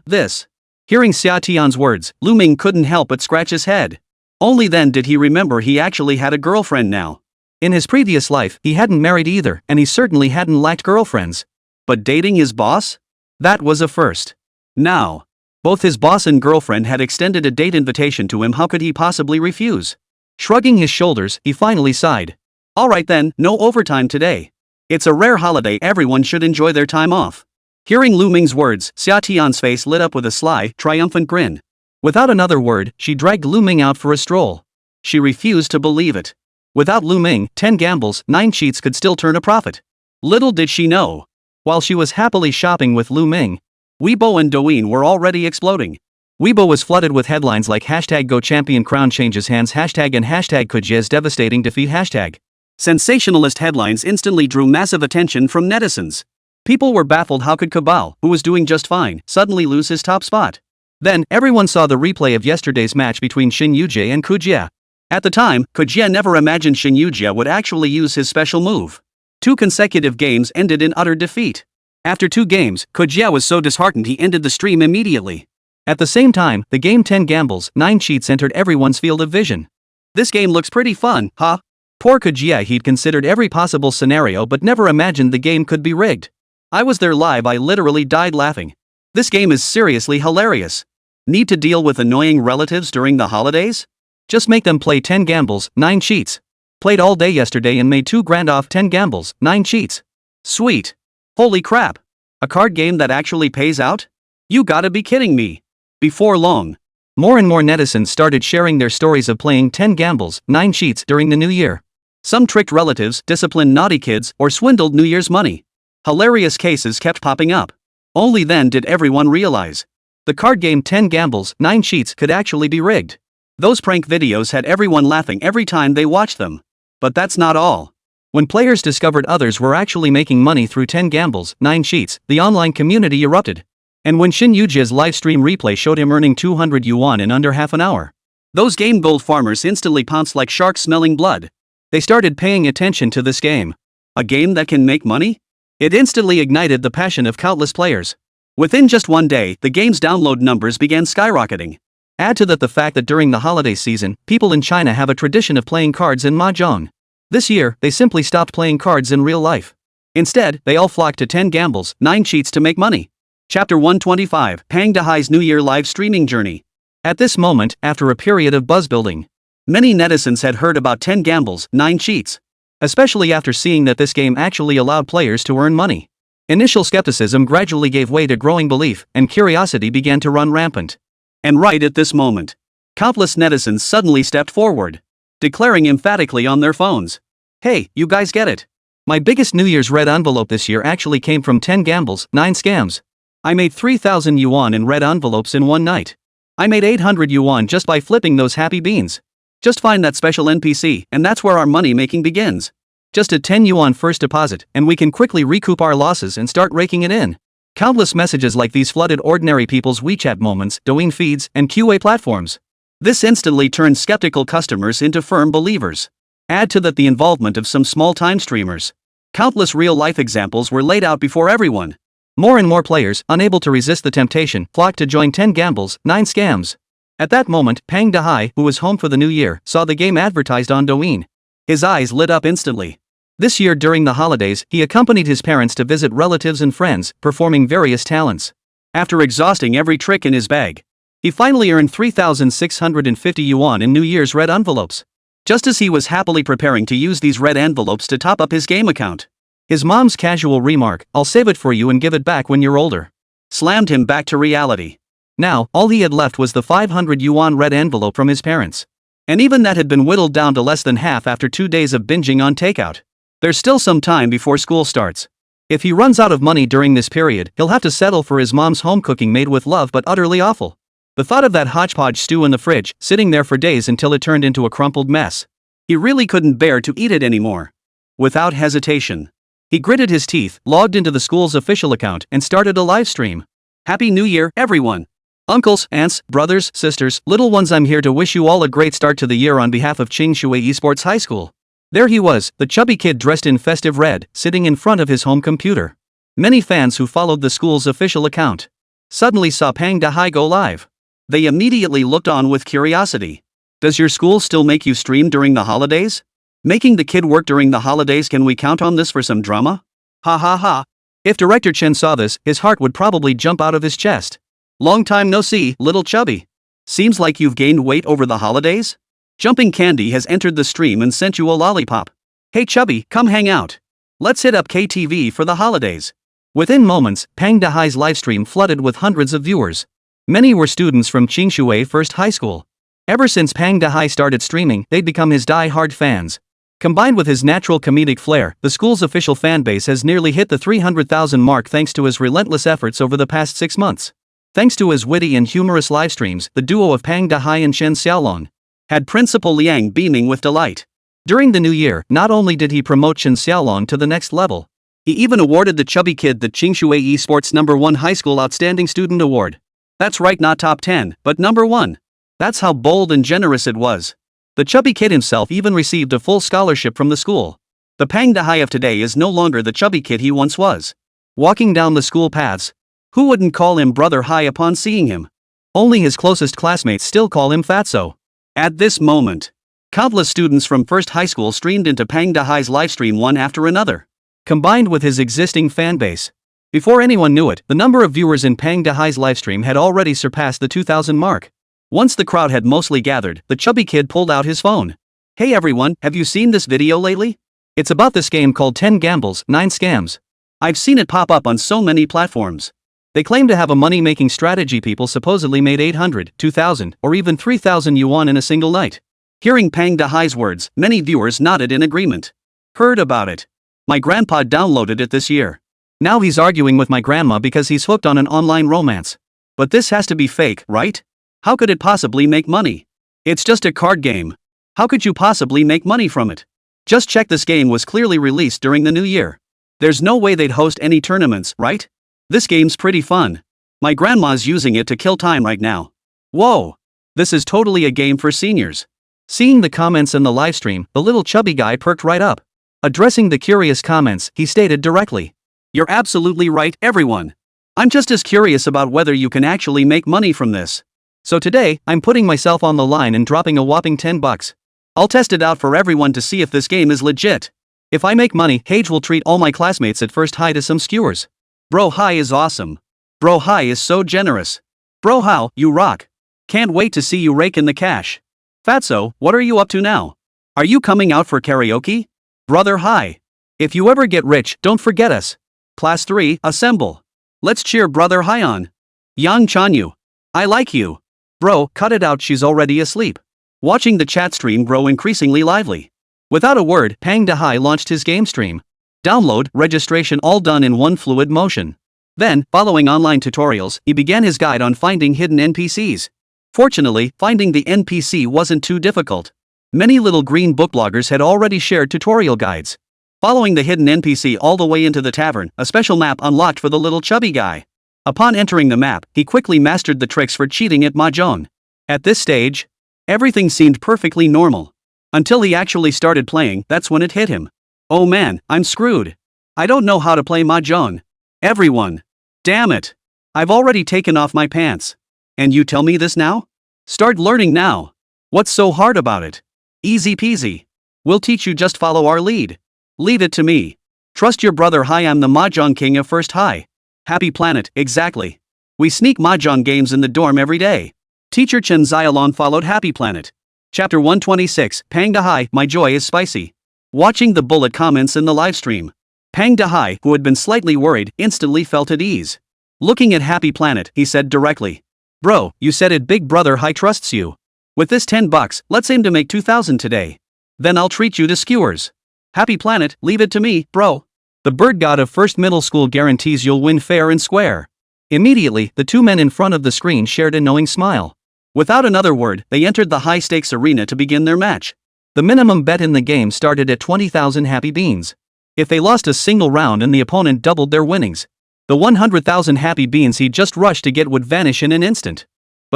This. Hearing Xià Tiān's words, Lù Ming couldn't help but scratch his head. Only then did he remember he actually had a girlfriend now. In his previous life, he hadn't married either, and he certainly hadn't lacked girlfriends. But dating his boss? That was a first. Now, both his boss and girlfriend had extended a date invitation to him, how could he possibly refuse? Shrugging his shoulders, he finally sighed. Alright then, no overtime today. It's a rare holiday, everyone should enjoy their time off. Hearing Lù Ming's words, Xià Tiān's face lit up with a sly, triumphant grin. Without another word, she dragged Lù Ming out for a stroll. She refused to believe it. Without Lù Ming, 10 gambles, 9 cheats could still turn a profit. Little did she know. While she was happily shopping with Lù Ming, Weibo and Douyin were already exploding. Weibo was flooded with headlines like #GoChampion crown changes hands and #Kujia's devastating defeat #. Sensationalist headlines instantly drew massive attention from netizens. People were baffled, how could Cabal, who was doing just fine, suddenly lose his top spot? Then, everyone saw the replay of yesterday's match between Xin Yujie and Kujia. At the time, Kujia never imagined Xin Yujie would actually use his special move. 2 consecutive games ended in utter defeat. After 2 games, Kujia was so disheartened he ended the stream immediately. At the same time, the game 10 gambles, 9 cheats entered everyone's field of vision. This game looks pretty fun, huh? Poor Kujia, he'd considered every possible scenario but never imagined the game could be rigged. I was there live, I literally died laughing. This game is seriously hilarious. Need to deal with annoying relatives during the holidays? Just make them play 10 gambles, 9 cheats. Played all day yesterday and made 2 grand off 10 gambles, 9 cheats. Sweet. Holy crap. A card game that actually pays out? You gotta be kidding me. Before long, more and more netizens started sharing their stories of playing 10 gambles, 9 cheats during the new year. Some tricked relatives, disciplined naughty kids, or swindled New Year's money. Hilarious cases kept popping up. Only then did everyone realize the card game 10 gambles, 9 cheats could actually be rigged. Those prank videos had everyone laughing every time they watched them. But that's not all. When players discovered others were actually making money through 10 gambles, 9 cheats, the online community erupted. And when Xin Yujie's livestream replay showed him earning 200 yuan in under half an hour, those game gold farmers instantly pounced like sharks smelling blood. They started paying attention to this game. A game that can make money? It instantly ignited the passion of countless players. Within just one day, the game's download numbers began skyrocketing. Add to that the fact that during the holiday season, people in China have a tradition of playing cards in mahjong. This year, they simply stopped playing cards in real life. Instead, they all flocked to 10 gambles, 9 cheats to make money. Chapter 125, Pang Dehai's New Year live streaming journey. At this moment, after a period of buzz building, many netizens had heard about 10 gambles, 9 cheats. Especially after seeing that this game actually allowed players to earn money. Initial skepticism gradually gave way to growing belief, and curiosity began to run rampant. And right at this moment, countless netizens suddenly stepped forward, declaring emphatically on their phones, "Hey, you guys get it. My biggest New Year's red envelope this year actually came from 10 gambles, 9 scams. I made 3,000 yuan in red envelopes in one night. I made 800 yuan just by flipping those happy beans. Just find that special NPC, and that's where our money making begins. Just a 10 yuan first deposit, and we can quickly recoup our losses and start raking it in." Countless messages like these flooded ordinary people's WeChat moments, Douyin feeds, and QA platforms. This instantly turned skeptical customers into firm believers. Add to that the involvement of some small-time streamers. Countless real-life examples were laid out before everyone. More and more players, unable to resist the temptation, flocked to join 10 gambles, 9 scams. At that moment, Pang Dehai, who was home for the new year, saw the game advertised on Douyin. His eyes lit up instantly. This year during the holidays, he accompanied his parents to visit relatives and friends, performing various talents. After exhausting every trick in his bag, he finally earned 3,650 yuan in New Year's red envelopes. Just as he was happily preparing to use these red envelopes to top up his game account, his mom's casual remark, "I'll save it for you and give it back when you're older," slammed him back to reality. Now, all he had left was the 500 yuan red envelope from his parents. And even that had been whittled down to less than half after 2 days of binging on takeout. There's still some time before school starts. If he runs out of money during this period, he'll have to settle for his mom's home cooking made with love but utterly awful. The thought of that hodgepodge stew in the fridge, sitting there for days until it turned into a crumpled mess. He really couldn't bear to eat it anymore. Without hesitation, he gritted his teeth, logged into the school's official account, and started a live stream. "Happy New Year, everyone! Uncles, aunts, brothers, sisters, little ones, I'm here to wish you all a great start to the year on behalf of Qingshui Esports High School. There he was, the chubby kid dressed in festive red, sitting in front of his home computer. Many fans who followed the school's official account suddenly saw Pang Dahai go live. They immediately looked on with curiosity. Does your school still make you stream during the holidays? Making the kid work during the holidays, can we count on this for some drama? Ha ha ha. If Director Chen saw this, his heart would probably jump out of his chest. Long time no see, little chubby. Seems like you've gained weight over the holidays? Jumping Candy has entered the stream and sent you a lollipop. Hey chubby, come hang out. Let's hit up KTV for the holidays. Within moments, Pang Dahai's livestream flooded with hundreds of viewers. Many were students from Qingshui First High School. Ever since Pang Dahai started streaming, they'd become his die-hard fans. Combined with his natural comedic flair, the school's official fanbase has nearly hit the 300,000 mark thanks to his relentless efforts over the past 6 months. Thanks to his witty and humorous livestreams, the duo of Pang Dahai and Chen Xiaolong had Principal Liang beaming with delight. During the new year, not only did he promote Chen Xiaolong to the next level, he even awarded the chubby kid the Qingshui Esports #1 High School Outstanding Student Award. That's right, not top 10, but #1. That's how bold and generous it was. The chubby kid himself even received a full scholarship from the school. The Pang Dahai of today is no longer the chubby kid he once was. Walking down the school paths, who wouldn't call him Brother Hai upon seeing him? Only his closest classmates still call him Fatso. At this moment, countless students from First High School streamed into Pang Dahai's livestream one after another. Combined with his existing fanbase, before anyone knew it, the number of viewers in Pang Dahai's livestream had already surpassed the 2,000 mark. Once the crowd had mostly gathered, the chubby kid pulled out his phone. Hey everyone, have you seen this video lately? It's about this game called 10 Gambles, 9 Scams. I've seen it pop up on so many platforms. They claim to have a money-making strategy. People supposedly made 800, 2,000, or even 3,000 yuan in a single night. Hearing Pang Dahai's words, many viewers nodded in agreement. Heard about it. My grandpa downloaded it this year. Now he's arguing with my grandma because he's hooked on an online romance. But this has to be fake, right? How could it possibly make money? It's just a card game. How could you possibly make money from it? Just check, this game was clearly released during the new year. There's no way they'd host any tournaments, right? This game's pretty fun. My grandma's using it to kill time right now. Whoa! This is totally a game for seniors. Seeing the comments in the livestream, the little chubby guy perked right up. Addressing the curious comments, he stated directly, "You're absolutely right, everyone. I'm just as curious about whether you can actually make money from this. So today, I'm putting myself on the line and dropping a whopping 10 bucks. I'll test it out for everyone to see if this game is legit. If I make money, Hage will treat all my classmates at First High to some skewers. Bro Hai is awesome. Bro Hai is so generous. Bro How, you rock. Can't wait to see you rake in the cash. Fatso, what are you up to now? Are you coming out for karaoke? Brother Hai. If you ever get rich, don't forget us. Class 3, assemble. Let's cheer Brother Hai on. Yang Chanyu. I like you. Bro, cut it out, she's already asleep." Watching the chat stream grow increasingly lively. Without a word, Pang Dahai launched his game stream. Download, registration, all done in one fluid motion. Then, following online tutorials, he began his guide on finding hidden NPCs. Fortunately, finding the NPC wasn't too difficult. Many little green book bloggers had already shared tutorial guides. Following the hidden NPC all the way into the tavern, a special map unlocked for the little chubby guy. Upon entering the map, he quickly mastered the tricks for cheating at mahjong. At this stage, everything seemed perfectly normal. Until he actually started playing, that's when it hit him. Oh man, I'm screwed. I don't know how to play mahjong. Everyone. Damn it. I've already taken off my pants. And you tell me this now? Start learning now. What's so hard about it? Easy peasy. We'll teach you, just follow our lead. Leave it to me. Trust your brother Hai, I'm the mahjong king of First High. Happy Planet, exactly. We sneak mahjong games in the dorm every day. Teacher Chen Xiaolong followed Happy Planet. Chapter 126, Pang Dahai, my joy is spicy. Watching the bullet comments in the livestream, Pang Dahai, who had been slightly worried, instantly felt at ease. Looking at Happy Planet, he said directly, "Bro, you said it, Big Brother Hai trusts you. With this 10 bucks, let's aim to make 2,000 today. Then I'll treat you to skewers. Happy Planet, leave it to me, bro. The bird god of First Middle School guarantees you'll win fair and square." Immediately, the two men in front of the screen shared a knowing smile. Without another word, they entered the high-stakes arena to begin their match. The minimum bet in the game started at 20,000 happy beans. If they lost a single round and the opponent doubled their winnings, the 100,000 happy beans he just rushed to get would vanish in an instant.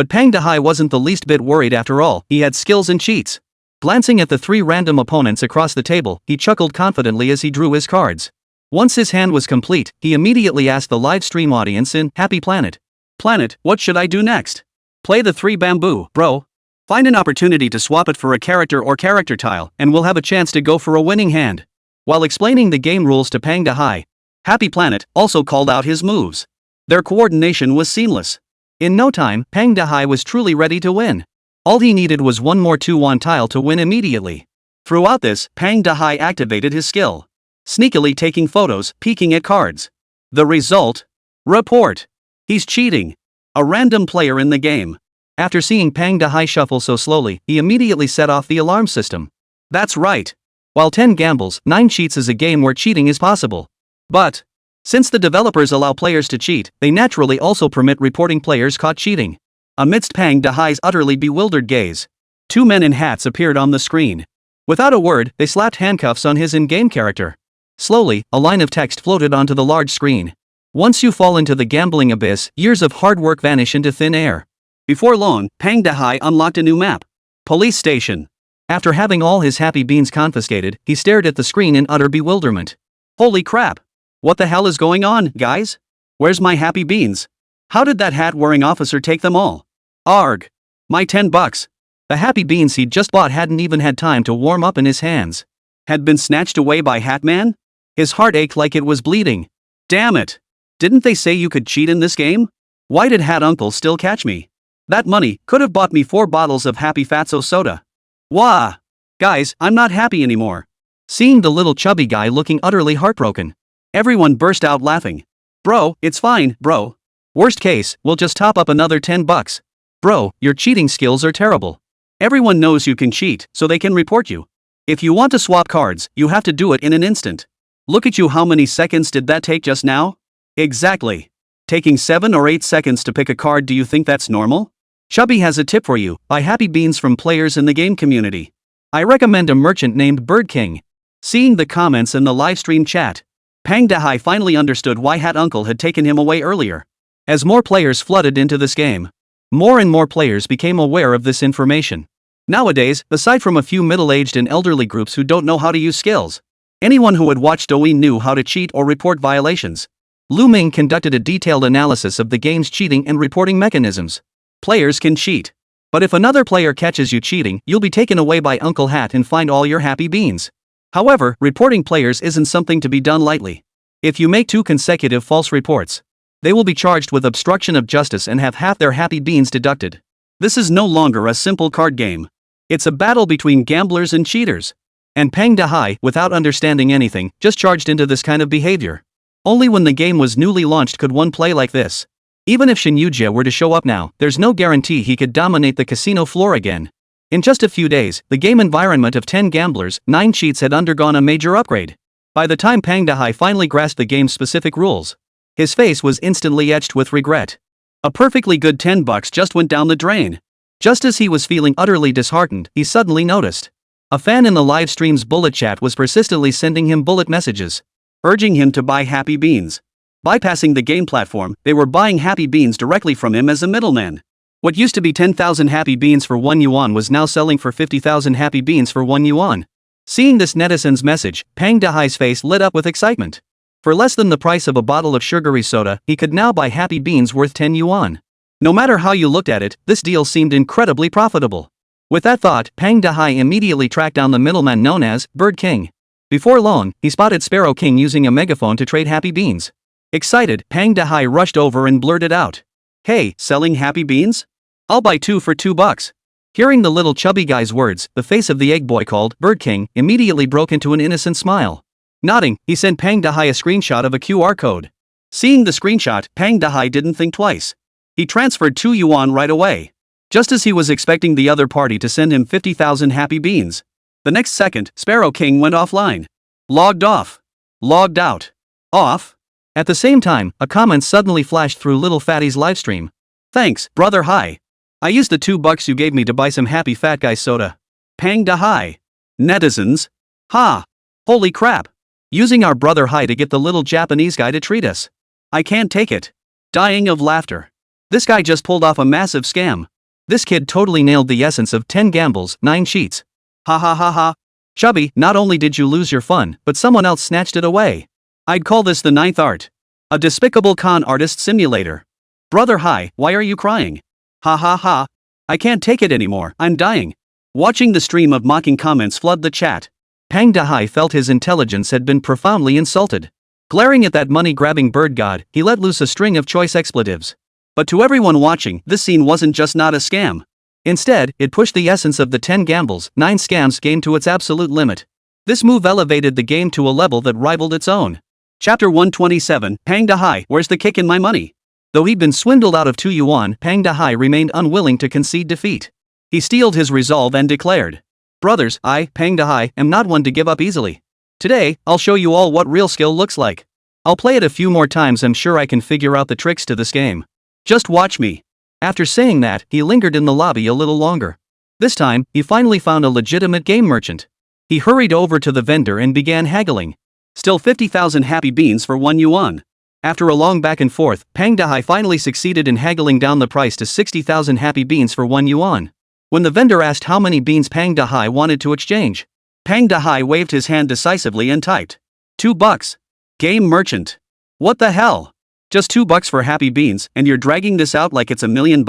But Pang Dehai wasn't the least bit worried after all, he had skills and cheats. Glancing at the 3 random opponents across the table, he chuckled confidently as he drew his cards. Once his hand was complete, he immediately asked the live stream audience in Happy Planet. Planet, what should I do next? Play the 3 bamboo, bro. Find an opportunity to swap it for a character or character tile, and we'll have a chance to go for a winning hand. While explaining the game rules to Pang Dehai, Happy Planet also called out his moves. Their coordination was seamless. In no time, Pang Dehai was truly ready to win. All he needed was one more 2-1 tile to win immediately. Throughout this, Pang Dehai activated his skill, sneakily taking photos, peeking at cards. The result? Report. He's cheating. A random player in the game. After seeing Pang Dehai shuffle so slowly, he immediately set off the alarm system. That's right. While 10 gambles, 9 cheats is a game where cheating is possible. But since the developers allow players to cheat, they naturally also permit reporting players caught cheating. Amidst Pang Dehai's utterly bewildered gaze, 2 men in hats appeared on the screen. Without a word, they slapped handcuffs on his in-game character. Slowly, a line of text floated onto the large screen. Once you fall into the gambling abyss, years of hard work vanish into thin air. Before long, Pang Dehai unlocked a new map. Police Station. After having all his happy beans confiscated, he stared at the screen in utter bewilderment. Holy crap! What the hell is going on, guys? Where's my happy beans? How did that hat-wearing officer take them all? Arg! My $10. The happy beans he'd just bought hadn't even had time to warm up in his hands. Had been snatched away by Hatman? His heart ached like it was bleeding. Damn it! Didn't they say you could cheat in this game? Why did Hat Uncle still catch me? That money could have bought me 4 bottles of Happy Fatso soda. Wah! Guys, I'm not happy anymore. Seeing the little chubby guy looking utterly heartbroken, everyone burst out laughing. Bro, it's fine, bro. Worst case, we'll just top up another $10. Bro, your cheating skills are terrible. Everyone knows you can cheat, so they can report you. If you want to swap cards, you have to do it in an instant. Look at you, how many seconds did that take just now? Exactly. Taking 7 or 8 seconds to pick a card, do you think that's normal? Chubby has a tip for you, buy happy beans from players in the game community. I recommend a merchant named Bird King. Seeing the comments in the livestream chat, Pang Dehai finally understood why Hat Uncle had taken him away earlier. As more players flooded into this game, more and more players became aware of this information. Nowadays, aside from a few middle-aged and elderly groups who don't know how to use skills, anyone who had watched Douyin knew how to cheat or report violations. Lù Ming conducted a detailed analysis of the game's cheating and reporting mechanisms. Players can cheat. But if another player catches you cheating, you'll be taken away by Uncle Hat and find all your happy beans. However, reporting players isn't something to be done lightly. If you make 2 consecutive false reports, they will be charged with obstruction of justice and have half their happy beans deducted. This is no longer a simple card game. It's a battle between gamblers and cheaters. And Pang Dehai, without understanding anything, just charged into this kind of behavior. Only when the game was newly launched could one play like this. Even if Shin Yujia were to show up now, there's no guarantee he could dominate the casino floor again. In just a few days, the game environment of 10 gamblers, 9 cheats had undergone a major upgrade. By the time Pang Dehai finally grasped the game's specific rules, his face was instantly etched with regret. A perfectly good $10 just went down the drain. Just as he was feeling utterly disheartened, he suddenly noticed. A fan in the live stream's bullet chat was persistently sending him bullet messages, urging him to buy happy beans. Bypassing the game platform, they were buying happy beans directly from him as a middleman. What used to be 10,000 happy beans for 1 yuan was now selling for 50,000 happy beans for 1 yuan. Seeing this netizen's message, Pang Dehai's face lit up with excitement. For less than the price of a bottle of sugary soda, he could now buy happy beans worth 10 yuan. No matter how you looked at it, this deal seemed incredibly profitable. With that thought, Pang Dehai immediately tracked down the middleman known as Bird King. Before long, he spotted Sparrow King using a megaphone to trade happy beans. Excited, Pang Dehai rushed over and blurted out, "Hey, selling happy beans? I'll buy 2 for $2. Hearing the little chubby guy's words, the face of the egg boy called Bird King immediately broke into an innocent smile. Nodding, he sent Pang Dehai a screenshot of a QR code. Seeing the screenshot, Pang Dehai didn't think twice. He transferred 2 yuan right away. Just as he was expecting the other party to send him 50,000 happy beans, the next second, Sparrow King went offline. Logged off. Logged out. Off. At the same time, a comment suddenly flashed through Little Fatty's livestream. "Thanks, brother. Hi. I used the $2 you gave me to buy some happy fat guy soda." Pang Dehai. Netizens. Ha. Holy crap. Using our brother Hai to get the little Japanese guy to treat us. I can't take it. Dying of laughter. This guy just pulled off a massive scam. This kid totally nailed the essence of 10 gambles, 9 cheats. Ha ha ha ha. Chubby, not only did you lose your fun, but someone else snatched it away. I'd call this the ninth art. A despicable con artist simulator. Brother, hi, why are you crying? Ha ha ha. I can't take it anymore, I'm dying. Watching the stream of mocking comments flood the chat, Pang Dahai felt his intelligence had been profoundly insulted. Glaring at that money-grabbing bird god, he let loose a string of choice expletives. But to everyone watching, this scene wasn't just not a scam. Instead, it pushed the essence of the 10 gambles, 9 scams game to its absolute limit. This move elevated the game to a level that rivaled its own. Chapter 127, Pang Dahai, where's the kick in my money? Though he'd been swindled out of 2 yuan, Pang Dahai remained unwilling to concede defeat. He steeled his resolve and declared, "Brothers, I, Pang Dahai, am not one to give up easily. Today, I'll show you all what real skill looks like. I'll play it a few more times, I'm sure I can figure out the tricks to this game. Just watch me." After saying that, he lingered in the lobby a little longer. This time, he finally found a legitimate game merchant. He hurried over to the vendor and began haggling. Still 50,000 happy beans for 1 yuan. After a long back and forth, Pang Dahai finally succeeded in haggling down the price to 60,000 happy beans for 1 yuan. When the vendor asked how many beans Pang Dahai wanted to exchange, Pang Dahai waved his hand decisively and typed, $2. Game merchant. What the hell? Just $2 for happy beans, and you're dragging this out like it's $1 million?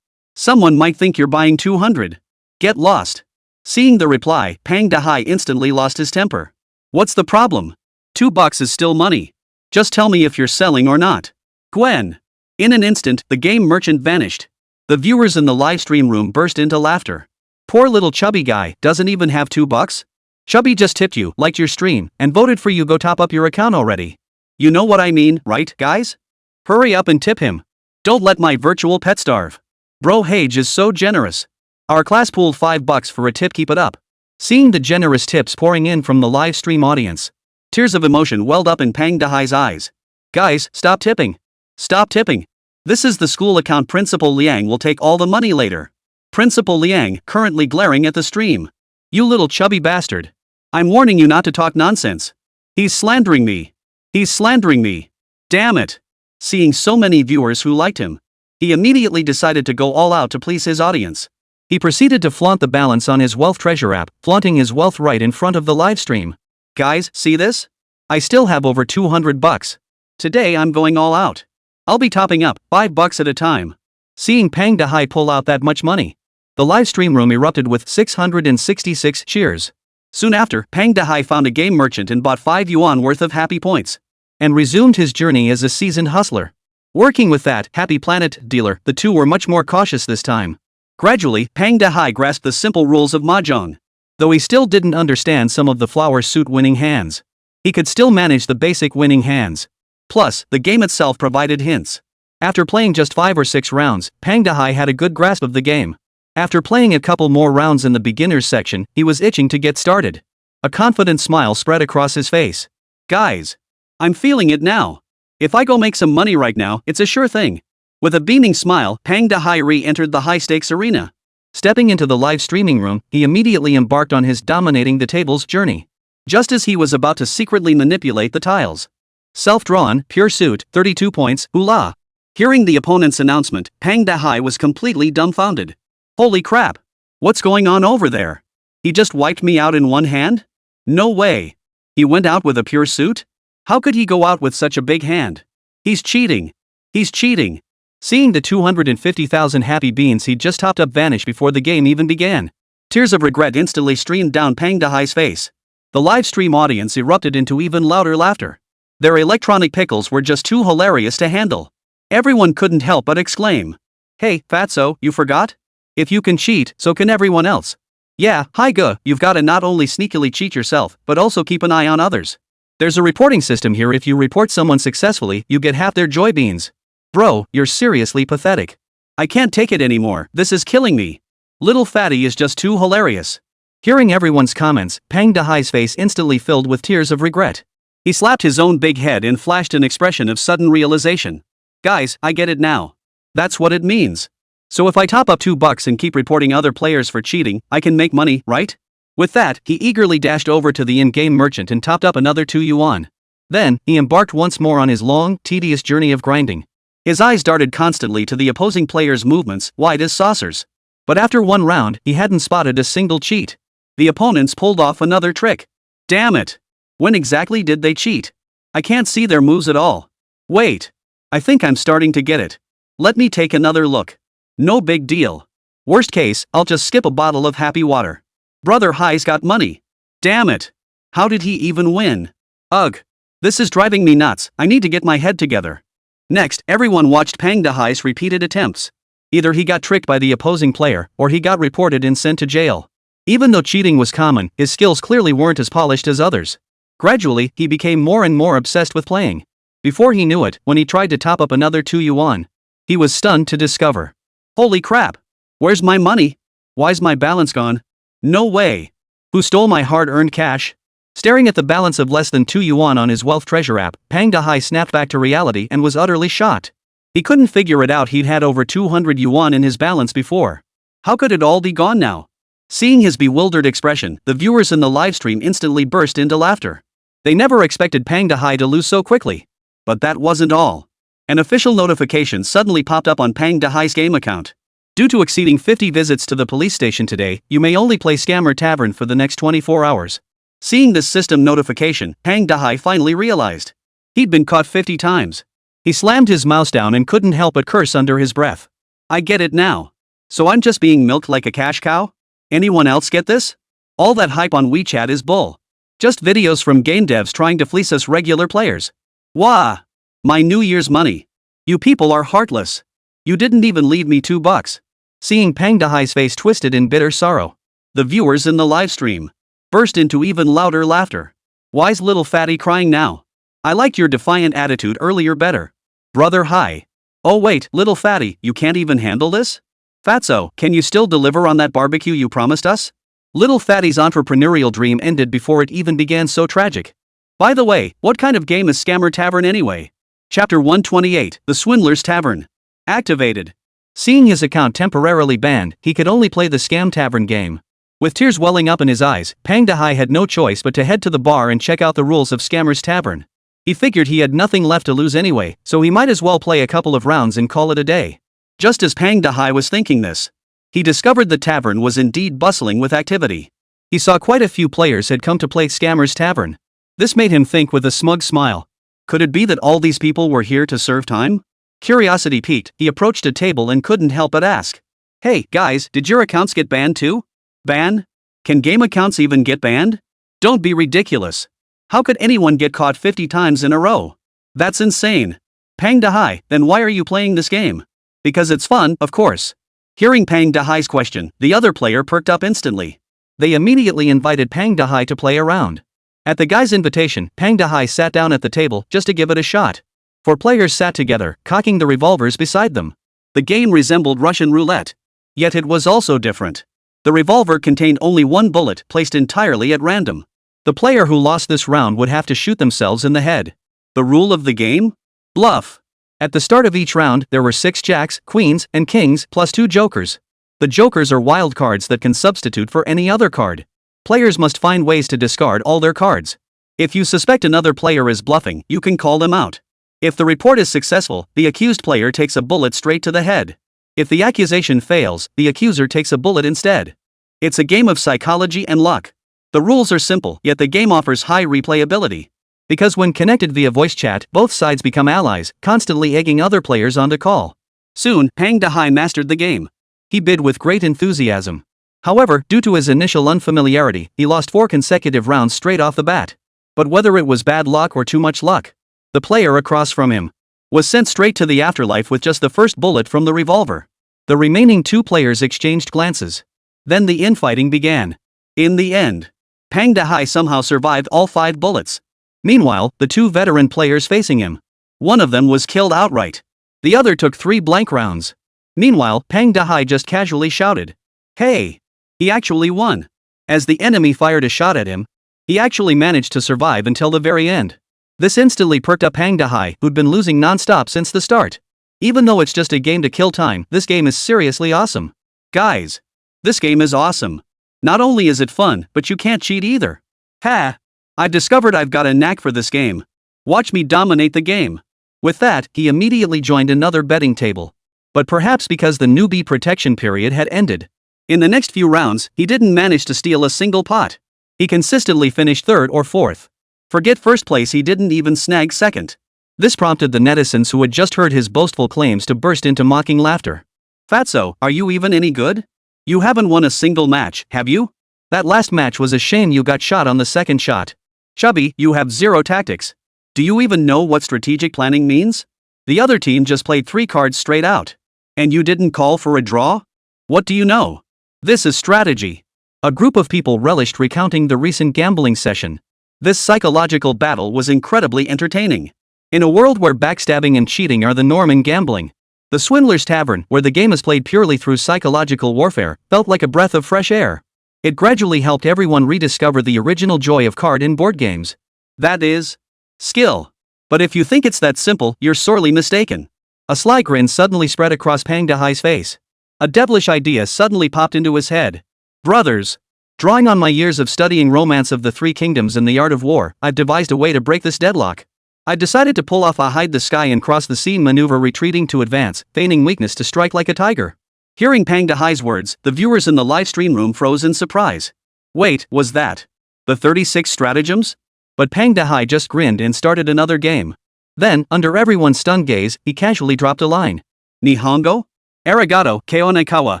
Someone might think you're buying 200. Get lost. Seeing the reply, Pang Dahai instantly lost his temper. What's the problem? $2 is still money. Just tell me if you're selling or not. Gwen. In an instant, the game merchant vanished. The viewers in the live stream room burst into laughter. Poor little chubby guy, doesn't even have $2? Chubby just tipped you, liked your stream, and voted for you. Go top up your account already. You know what I mean, right, guys? Hurry up and tip him. Don't let my virtual pet starve. Bro Hage is so generous. Our class pooled $5 for a tip, keep it up. Seeing the generous tips pouring in from the live stream audience, tears of emotion welled up in Pang Dahai's eyes. Guys, stop tipping. Stop tipping. This is the school account. Principal Liang will take all the money later. Principal Liang, currently glaring at the stream. You little chubby bastard. I'm warning you not to talk nonsense. He's slandering me. He's slandering me. Damn it. Seeing so many viewers who liked him, he immediately decided to go all out to please his audience. He proceeded to flaunt the balance on his wealth treasure app, flaunting his wealth right in front of the live stream. Guys, see this? I still have over $200. Today I'm going all out. I'll be topping up $5 at a time. Seeing Pang Dahai pull out that much money, the live stream room erupted with 666 cheers. Soon after, Pang Dahai found a game merchant and bought 5 yuan worth of happy points, and resumed his journey as a seasoned hustler. Working with that Happy Planet dealer, the two were much more cautious this time. Gradually, Pang Dahai grasped the simple rules of mahjong. Though he still didn't understand some of the flower suit winning hands, he could still manage the basic winning hands. Plus, the game itself provided hints. After playing just 5 or 6 rounds, Pang Dahai had a good grasp of the game. After playing a couple more rounds in the beginners section, he was itching to get started. A confident smile spread across his face. Guys, I'm feeling it now. If I go make some money right now, it's a sure thing. With a beaming smile, Pang Dahai re-entered the high-stakes arena. Stepping into the live streaming room, he immediately embarked on his dominating the tables journey. Just as he was about to secretly manipulate the tiles. Self-drawn, pure suit, 32 points, hula. Hearing the opponent's announcement, Pang Dahai was completely dumbfounded. Holy crap! What's going on over there? He just wiped me out in one hand? No way! He went out with a pure suit? How could he go out with such a big hand? He's cheating! He's cheating! Seeing the 250,000 happy beans he'd just topped up vanish before the game even began, tears of regret instantly streamed down Pang Dahai's face. The live stream audience erupted into even louder laughter. Their electronic pickles were just too hilarious to handle. Everyone couldn't help but exclaim, "Hey, fatso, you forgot? If you can cheat, so can everyone else. Yeah, Haiga, you've gotta not only sneakily cheat yourself, but also keep an eye on others. There's a reporting system here. If you report someone successfully, you get half their joy beans. Bro, you're seriously pathetic. I can't take it anymore, this is killing me. Little fatty is just too hilarious." Hearing everyone's comments, Pang Dahai's face instantly filled with tears of regret. He slapped his own big head and flashed an expression of sudden realization. Guys, I get it now. That's what it means. So if I top up $2 and keep reporting other players for cheating, I can make money, right? With that, he eagerly dashed over to the in-game merchant and topped up another 2 yuan. Then, he embarked once more on his long, tedious journey of grinding. His eyes darted constantly to the opposing player's movements, wide as saucers. But after one round, he hadn't spotted a single cheat. The opponents pulled off another trick. Damn it! When exactly did they cheat? I can't see their moves at all. Wait. I think I'm starting to get it. Let me take another look. No big deal. Worst case, I'll just skip a bottle of happy water. Brother Hai's got money. Damn it. How did he even win? Ugh. This is driving me nuts. I need to get my head together. Next, everyone watched Pang Dahai's repeated attempts. Either he got tricked by the opposing player, or he got reported and sent to jail. Even though cheating was common, his skills clearly weren't as polished as others. Gradually, he became more and more obsessed with playing. Before he knew it, when he tried to top up another 2 yuan, he was stunned to discover. Holy crap! Where's my money? Why's my balance gone? No way! Who stole my hard-earned cash? Staring at the balance of less than 2 yuan on his wealth treasure app, Pang Dahai snapped back to reality and was utterly shocked. He couldn't figure it out. He'd had over 200 yuan in his balance before. How could it all be gone now? Seeing his bewildered expression, the viewers in the livestream instantly burst into laughter. They never expected Pang Dahai to lose so quickly. But that wasn't all. An official notification suddenly popped up on Pang Dahai's game account. Due to exceeding 50 visits to the police station today, you may only play Scammer Tavern for the next 24 hours. Seeing this system notification, Pang Dahai finally realized. He'd been caught 50 times. He slammed his mouse down and couldn't help but curse under his breath. I get it now. So I'm just being milked like a cash cow? Anyone else get this? All that hype on WeChat is bull. Just videos from game devs trying to fleece us regular players. Wah! My New Year's money. You people are heartless. You didn't even leave me $2. Seeing Pang Dahai's face twisted in bitter sorrow, the viewers in the livestream burst into even louder laughter. Why's little fatty crying now? I liked your defiant attitude earlier better. Brother Hai. Oh wait, little fatty, you can't even handle this? Fatso, can you still deliver on that barbecue you promised us? Little fatty's entrepreneurial dream ended before it even began. So tragic. By the way, what kind of game is Scammer Tavern anyway? Chapter 128, The Swindler's Tavern. Activated. Seeing his account temporarily banned, he could only play the Scam Tavern game. With tears welling up in his eyes, Pang Dahai had no choice but to head to the bar and check out the rules of Scammer's Tavern. He figured he had nothing left to lose anyway, so he might as well play a couple of rounds and call it a day. Just as Pang Dahai was thinking this, he discovered the tavern was indeed bustling with activity. He saw quite a few players had come to play Scammer's Tavern. This made him think with a smug smile. Could it be that all these people were here to serve time? Curiosity piqued, he approached a table and couldn't help but ask. Hey, guys, did your accounts get banned too? Ban? Can game accounts even get banned? Don't be ridiculous. How could anyone get caught 50 times in a row? That's insane. Pang Dahai, then why are you playing this game? Because it's fun, of course. Hearing Pang Dahai's question, the other player perked up instantly. They immediately invited Pang Dahai to play around. At the guy's invitation, Pang Dahai sat down at the table just to give it a shot. 4 players sat together, cocking the revolvers beside them. The game resembled Russian roulette. Yet it was also different. The revolver contained only 1 bullet placed entirely at random. The player who lost this round would have to shoot themselves in the head. The rule of the game? Bluff. At the start of each round, there were 6 jacks, queens, and kings, plus 2 jokers. The jokers are wild cards that can substitute for any other card. Players must find ways to discard all their cards. If you suspect another player is bluffing, you can call them out. If the report is successful, the accused player takes a bullet straight to the head. If the accusation fails, the accuser takes a bullet instead. It's a game of psychology and luck. The rules are simple, yet the game offers high replayability. Because when connected via voice chat, both sides become allies, constantly egging other players on to call. Soon, Pang Dahai mastered the game. He bid with great enthusiasm. However, due to his initial unfamiliarity, he lost 4 consecutive rounds straight off the bat. But whether it was bad luck or too much luck, the player across from him was sent straight to the afterlife with just the first bullet from the revolver. The remaining 2 players exchanged glances. Then the infighting began. In the end, Pang Dahai somehow survived all 5 bullets. Meanwhile, the 2 veteran players facing him, one of them was killed outright. The other took 3 blank rounds. Meanwhile, Pang Dahai just casually shouted, "Hey!" He actually won. As the enemy fired a shot at him, he actually managed to survive until the very end. This instantly perked up Pang Dahai, who'd been losing non-stop since the start. Even though it's just a game to kill time, this game is seriously awesome. Guys, this game is awesome. Not only is it fun, but you can't cheat either. Ha! I've discovered I've got a knack for this game. Watch me dominate the game. With that, he immediately joined another betting table. But perhaps because the newbie protection period had ended. In the next few rounds, he didn't manage to steal a single pot. He consistently finished third or fourth. Forget first place, he didn't even snag second. This prompted the netizens who had just heard his boastful claims to burst into mocking laughter. Fatso, are you even any good? You haven't won a single match, have you? That last match was a shame, you got shot on the second shot. Chubby, you have zero tactics. Do you even know what strategic planning means? The other team just played 3 cards straight out. And you didn't call for a draw? What do you know? This is strategy. A group of people relished recounting the recent gambling session. This psychological battle was incredibly entertaining. In a world where backstabbing and cheating are the norm in gambling, the Swindler's Tavern, where the game is played purely through psychological warfare, felt like a breath of fresh air. It gradually helped everyone rediscover the original joy of card in board games. That is skill. But if you think it's that simple, you're sorely mistaken. A sly grin suddenly spread across Pang Dehai's face. A devilish idea suddenly popped into his head. Brothers, drawing on my years of studying Romance of the Three Kingdoms and the Art of War, I've devised a way to break this deadlock. I decided to pull off a hide the sky and cross the sea maneuver, retreating to advance, feigning weakness to strike like a tiger. Hearing Pang Dehai's words, the viewers in the live stream room froze in surprise. Wait, was that the 36 stratagems? But Pang Dehai just grinned and started another game. Then, under everyone's stunned gaze, he casually dropped a line. Nihongo? Arigato, Keonekawa,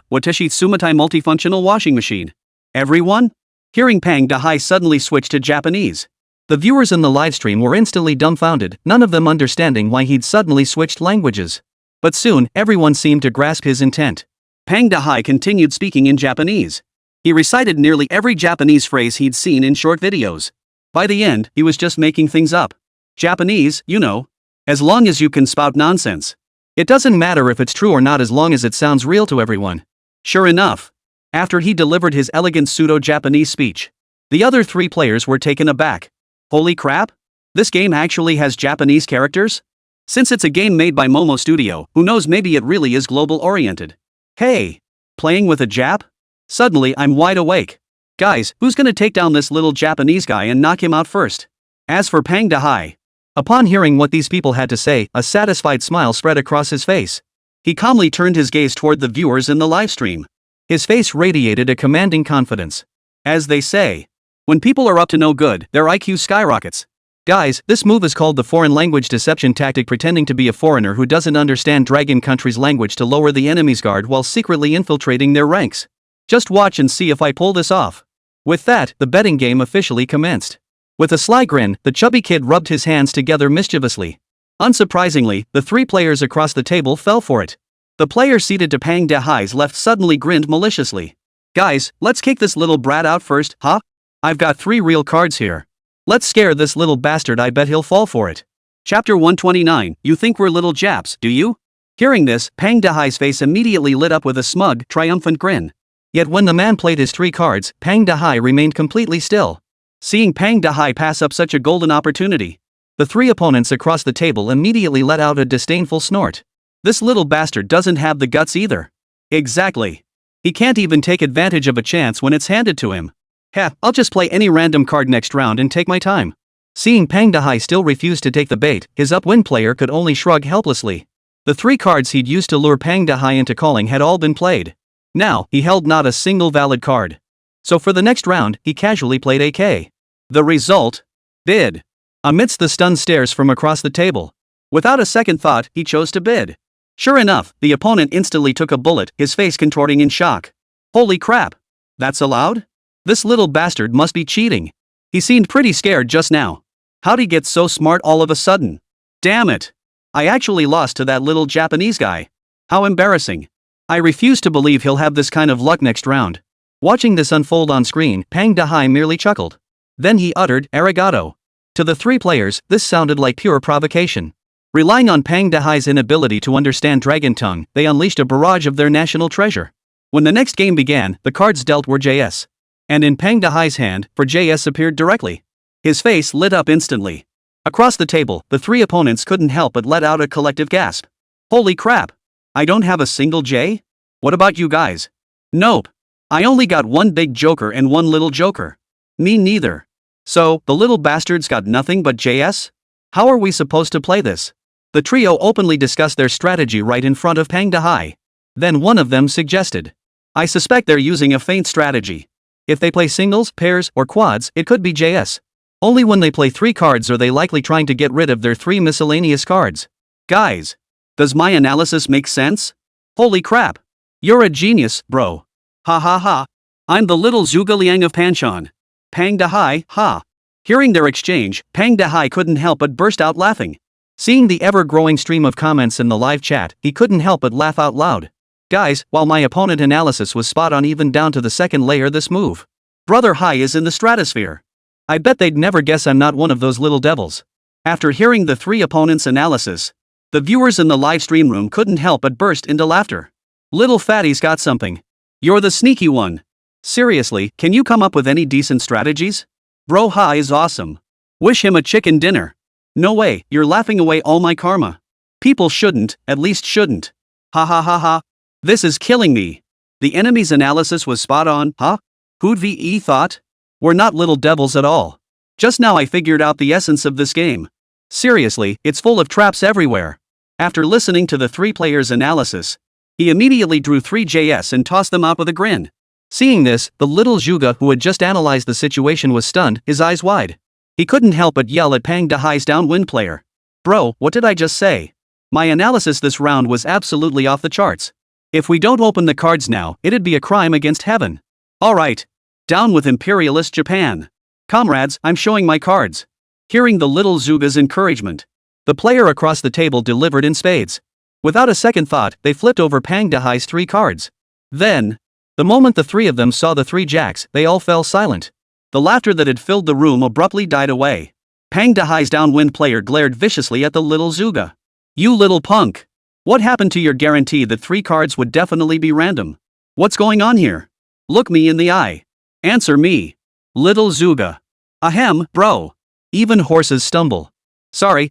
Watashi Sumatai multifunctional washing machine. Everyone? Hearing Pang Dehai suddenly switch to Japanese. The viewers in the livestream were instantly dumbfounded, none of them understanding why he'd suddenly switched languages. But soon, everyone seemed to grasp his intent. Pang Dehai continued speaking in Japanese. He recited nearly every Japanese phrase he'd seen in short videos. By the end, he was just making things up. Japanese, you know. As long as you can spout nonsense. It doesn't matter if it's true or not as long as it sounds real to everyone. Sure enough. After he delivered his elegant pseudo-Japanese speech, the other 3 players were taken aback. Holy crap? This game actually has Japanese characters? Since it's a game made by Momo Studio, who knows, maybe it really is global-oriented. Hey! Playing with a Jap? Suddenly I'm wide awake. Guys, who's gonna take down this little Japanese guy and knock him out first? As for Pang Dehai, upon hearing what these people had to say, a satisfied smile spread across his face. He calmly turned his gaze toward the viewers in the livestream. His face radiated a commanding confidence. As they say, when people are up to no good, their IQ skyrockets. Guys, this move is called the foreign language deception tactic, pretending to be a foreigner who doesn't understand Dragon Country's language to lower the enemy's guard while secretly infiltrating their ranks. Just watch and see if I pull this off. With that, the betting game officially commenced. With a sly grin, the chubby kid rubbed his hands together mischievously. Unsurprisingly, the 3 players across the table fell for it. The player seated to Pang Dehai's left suddenly grinned maliciously. Guys, let's kick this little brat out first, huh? I've got 3 real cards here. Let's scare this little bastard, I bet he'll fall for it. Chapter 129, you think we're little Japs, do you? Hearing this, Pang Dehai's face immediately lit up with a smug, triumphant grin. Yet when the man played his 3 cards, Pang Dehai remained completely still. Seeing Pang Dehai pass up such a golden opportunity, the 3 opponents across the table immediately let out a disdainful snort. This little bastard doesn't have the guts either. Exactly. He can't even take advantage of a chance when it's handed to him. Heh, I'll just play any random card next round and take my time. Seeing Pang Dehai still refuse to take the bait, his upwind player could only shrug helplessly. The 3 cards he'd used to lure Pang Dehai into calling had all been played. Now, he held not a single valid card. So for the next round, he casually played AK. The result? Bid. Amidst the stunned stares from across the table. Without a second thought, he chose to bid. Sure enough, the opponent instantly took a bullet, his face contorting in shock. Holy crap! That's allowed? This little bastard must be cheating. He seemed pretty scared just now. How'd he get so smart all of a sudden? Damn it! I actually lost to that little Japanese guy. How embarrassing. I refuse to believe he'll have this kind of luck next round. Watching this unfold on screen, Pang Dehai merely chuckled. Then he uttered, arigato. To the 3 players, this sounded like pure provocation. Relying on Pang Dehai's inability to understand Dragon Tongue, they unleashed a barrage of their national treasure. When the next game began, the cards dealt were JS. And in Pang Dehai's hand, for JS appeared directly. His face lit up instantly. Across the table, the 3 opponents couldn't help but let out a collective gasp. Holy crap! I don't have a single J? What about you guys? Nope. I only got 1 big joker and 1 little joker. Me neither. So, the little bastard's got nothing but JS? How are we supposed to play this? The trio openly discussed their strategy right in front of Pang Dahai. Then one of them suggested, I suspect they're using a feint strategy. If they play singles, pairs, or quads, it could be JS. Only when they play 3 cards are they likely trying to get rid of their 3 miscellaneous cards. Guys, does my analysis make sense? Holy crap. You're a genius, bro. Ha ha ha. I'm the little Zhuge Liang of Panchon. Pang Dahai, ha. Hearing their exchange, Pang Dahai couldn't help but burst out laughing. Seeing the ever-growing stream of comments in the live chat, he couldn't help but laugh out loud. Guys, while my opponent analysis was spot on even down to the second layer this move. Brother Hai is in the stratosphere. I bet they'd never guess I'm not one of those little devils. After hearing the 3 opponents' analysis, the viewers in the live stream room couldn't help but burst into laughter. Little fatty's got something. You're the sneaky one. Seriously, can you come up with any decent strategies? Bro Hai is awesome. Wish him a chicken dinner. No way, you're laughing away all my karma. People shouldn't, at least shouldn't. Ha ha ha ha. This is killing me. The enemy's analysis was spot on, huh? Who'd VE thought? We're not little devils at all. Just now I figured out the essence of this game. Seriously, it's full of traps everywhere. After listening to the 3 players' analysis, he immediately drew 3 JS and tossed them out with a grin. Seeing this, the little Zhuge who had just analyzed the situation was stunned, his eyes wide. He couldn't help but yell at Pang Dahai's downwind player. Bro, what did I just say? My analysis this round was absolutely off the charts. If we don't open the cards now, it'd be a crime against heaven. Alright. Down with imperialist Japan. Comrades, I'm showing my cards. Hearing the little Zhuge's encouragement, the player across the table delivered in spades. Without a second thought, they flipped over Pang Dahai's 3 cards. Then, the moment the 3 of them saw the 3 jacks, they all fell silent. The laughter that had filled the room abruptly died away. Pang Dahai's downwind player glared viciously at the little Zhuge. You little punk! What happened to your guarantee that 3 cards would definitely be random? What's going on here? Look me in the eye. Answer me. Little Zhuge. Ahem, bro. Even horses stumble. Sorry.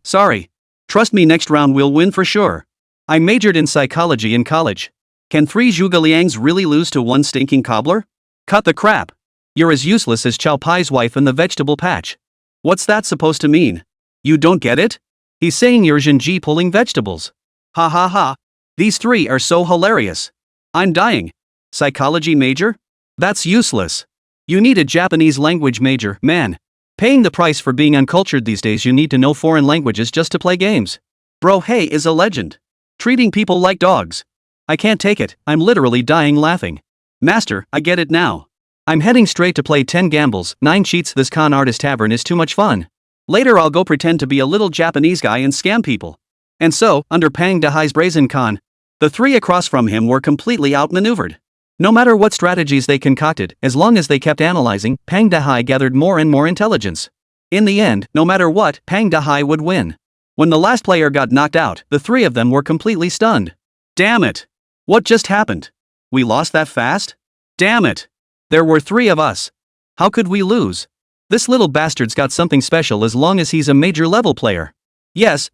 Trust me, next round we'll win for sure. I majored in psychology in college. Can 3 Zhuge Liangs really lose to 1 stinking cobbler? Cut the crap. You're as useless as Chow Pai's wife in the vegetable patch. What's that supposed to mean? You don't get it? He's saying you're Jinji pulling vegetables. Ha ha ha. These 3 are so hilarious. I'm dying. Psychology major? That's useless. You need a Japanese language major, man. Paying the price for being uncultured these days, you need to know foreign languages just to play games. Bro Hey is a legend. Treating people like dogs. I can't take it, I'm literally dying laughing. Master, I get it now. I'm heading straight to play 10 gambles, 9 cheats. This con artist tavern is too much fun. Later I'll go pretend to be a little Japanese guy and scam people. And so, under Pang Dahai's brazen con, the 3 across from him were completely outmaneuvered. No matter what strategies they concocted, as long as they kept analyzing, Pang Dahai gathered more and more intelligence. In the end, no matter what, Pang Dahai would win. When the last player got knocked out, the 3 of them were completely stunned. Damn it! What just happened? We lost that fast? Damn it! There were 3 of us. How could we lose? This little bastard's got something special as long as he's a major level player. Yes.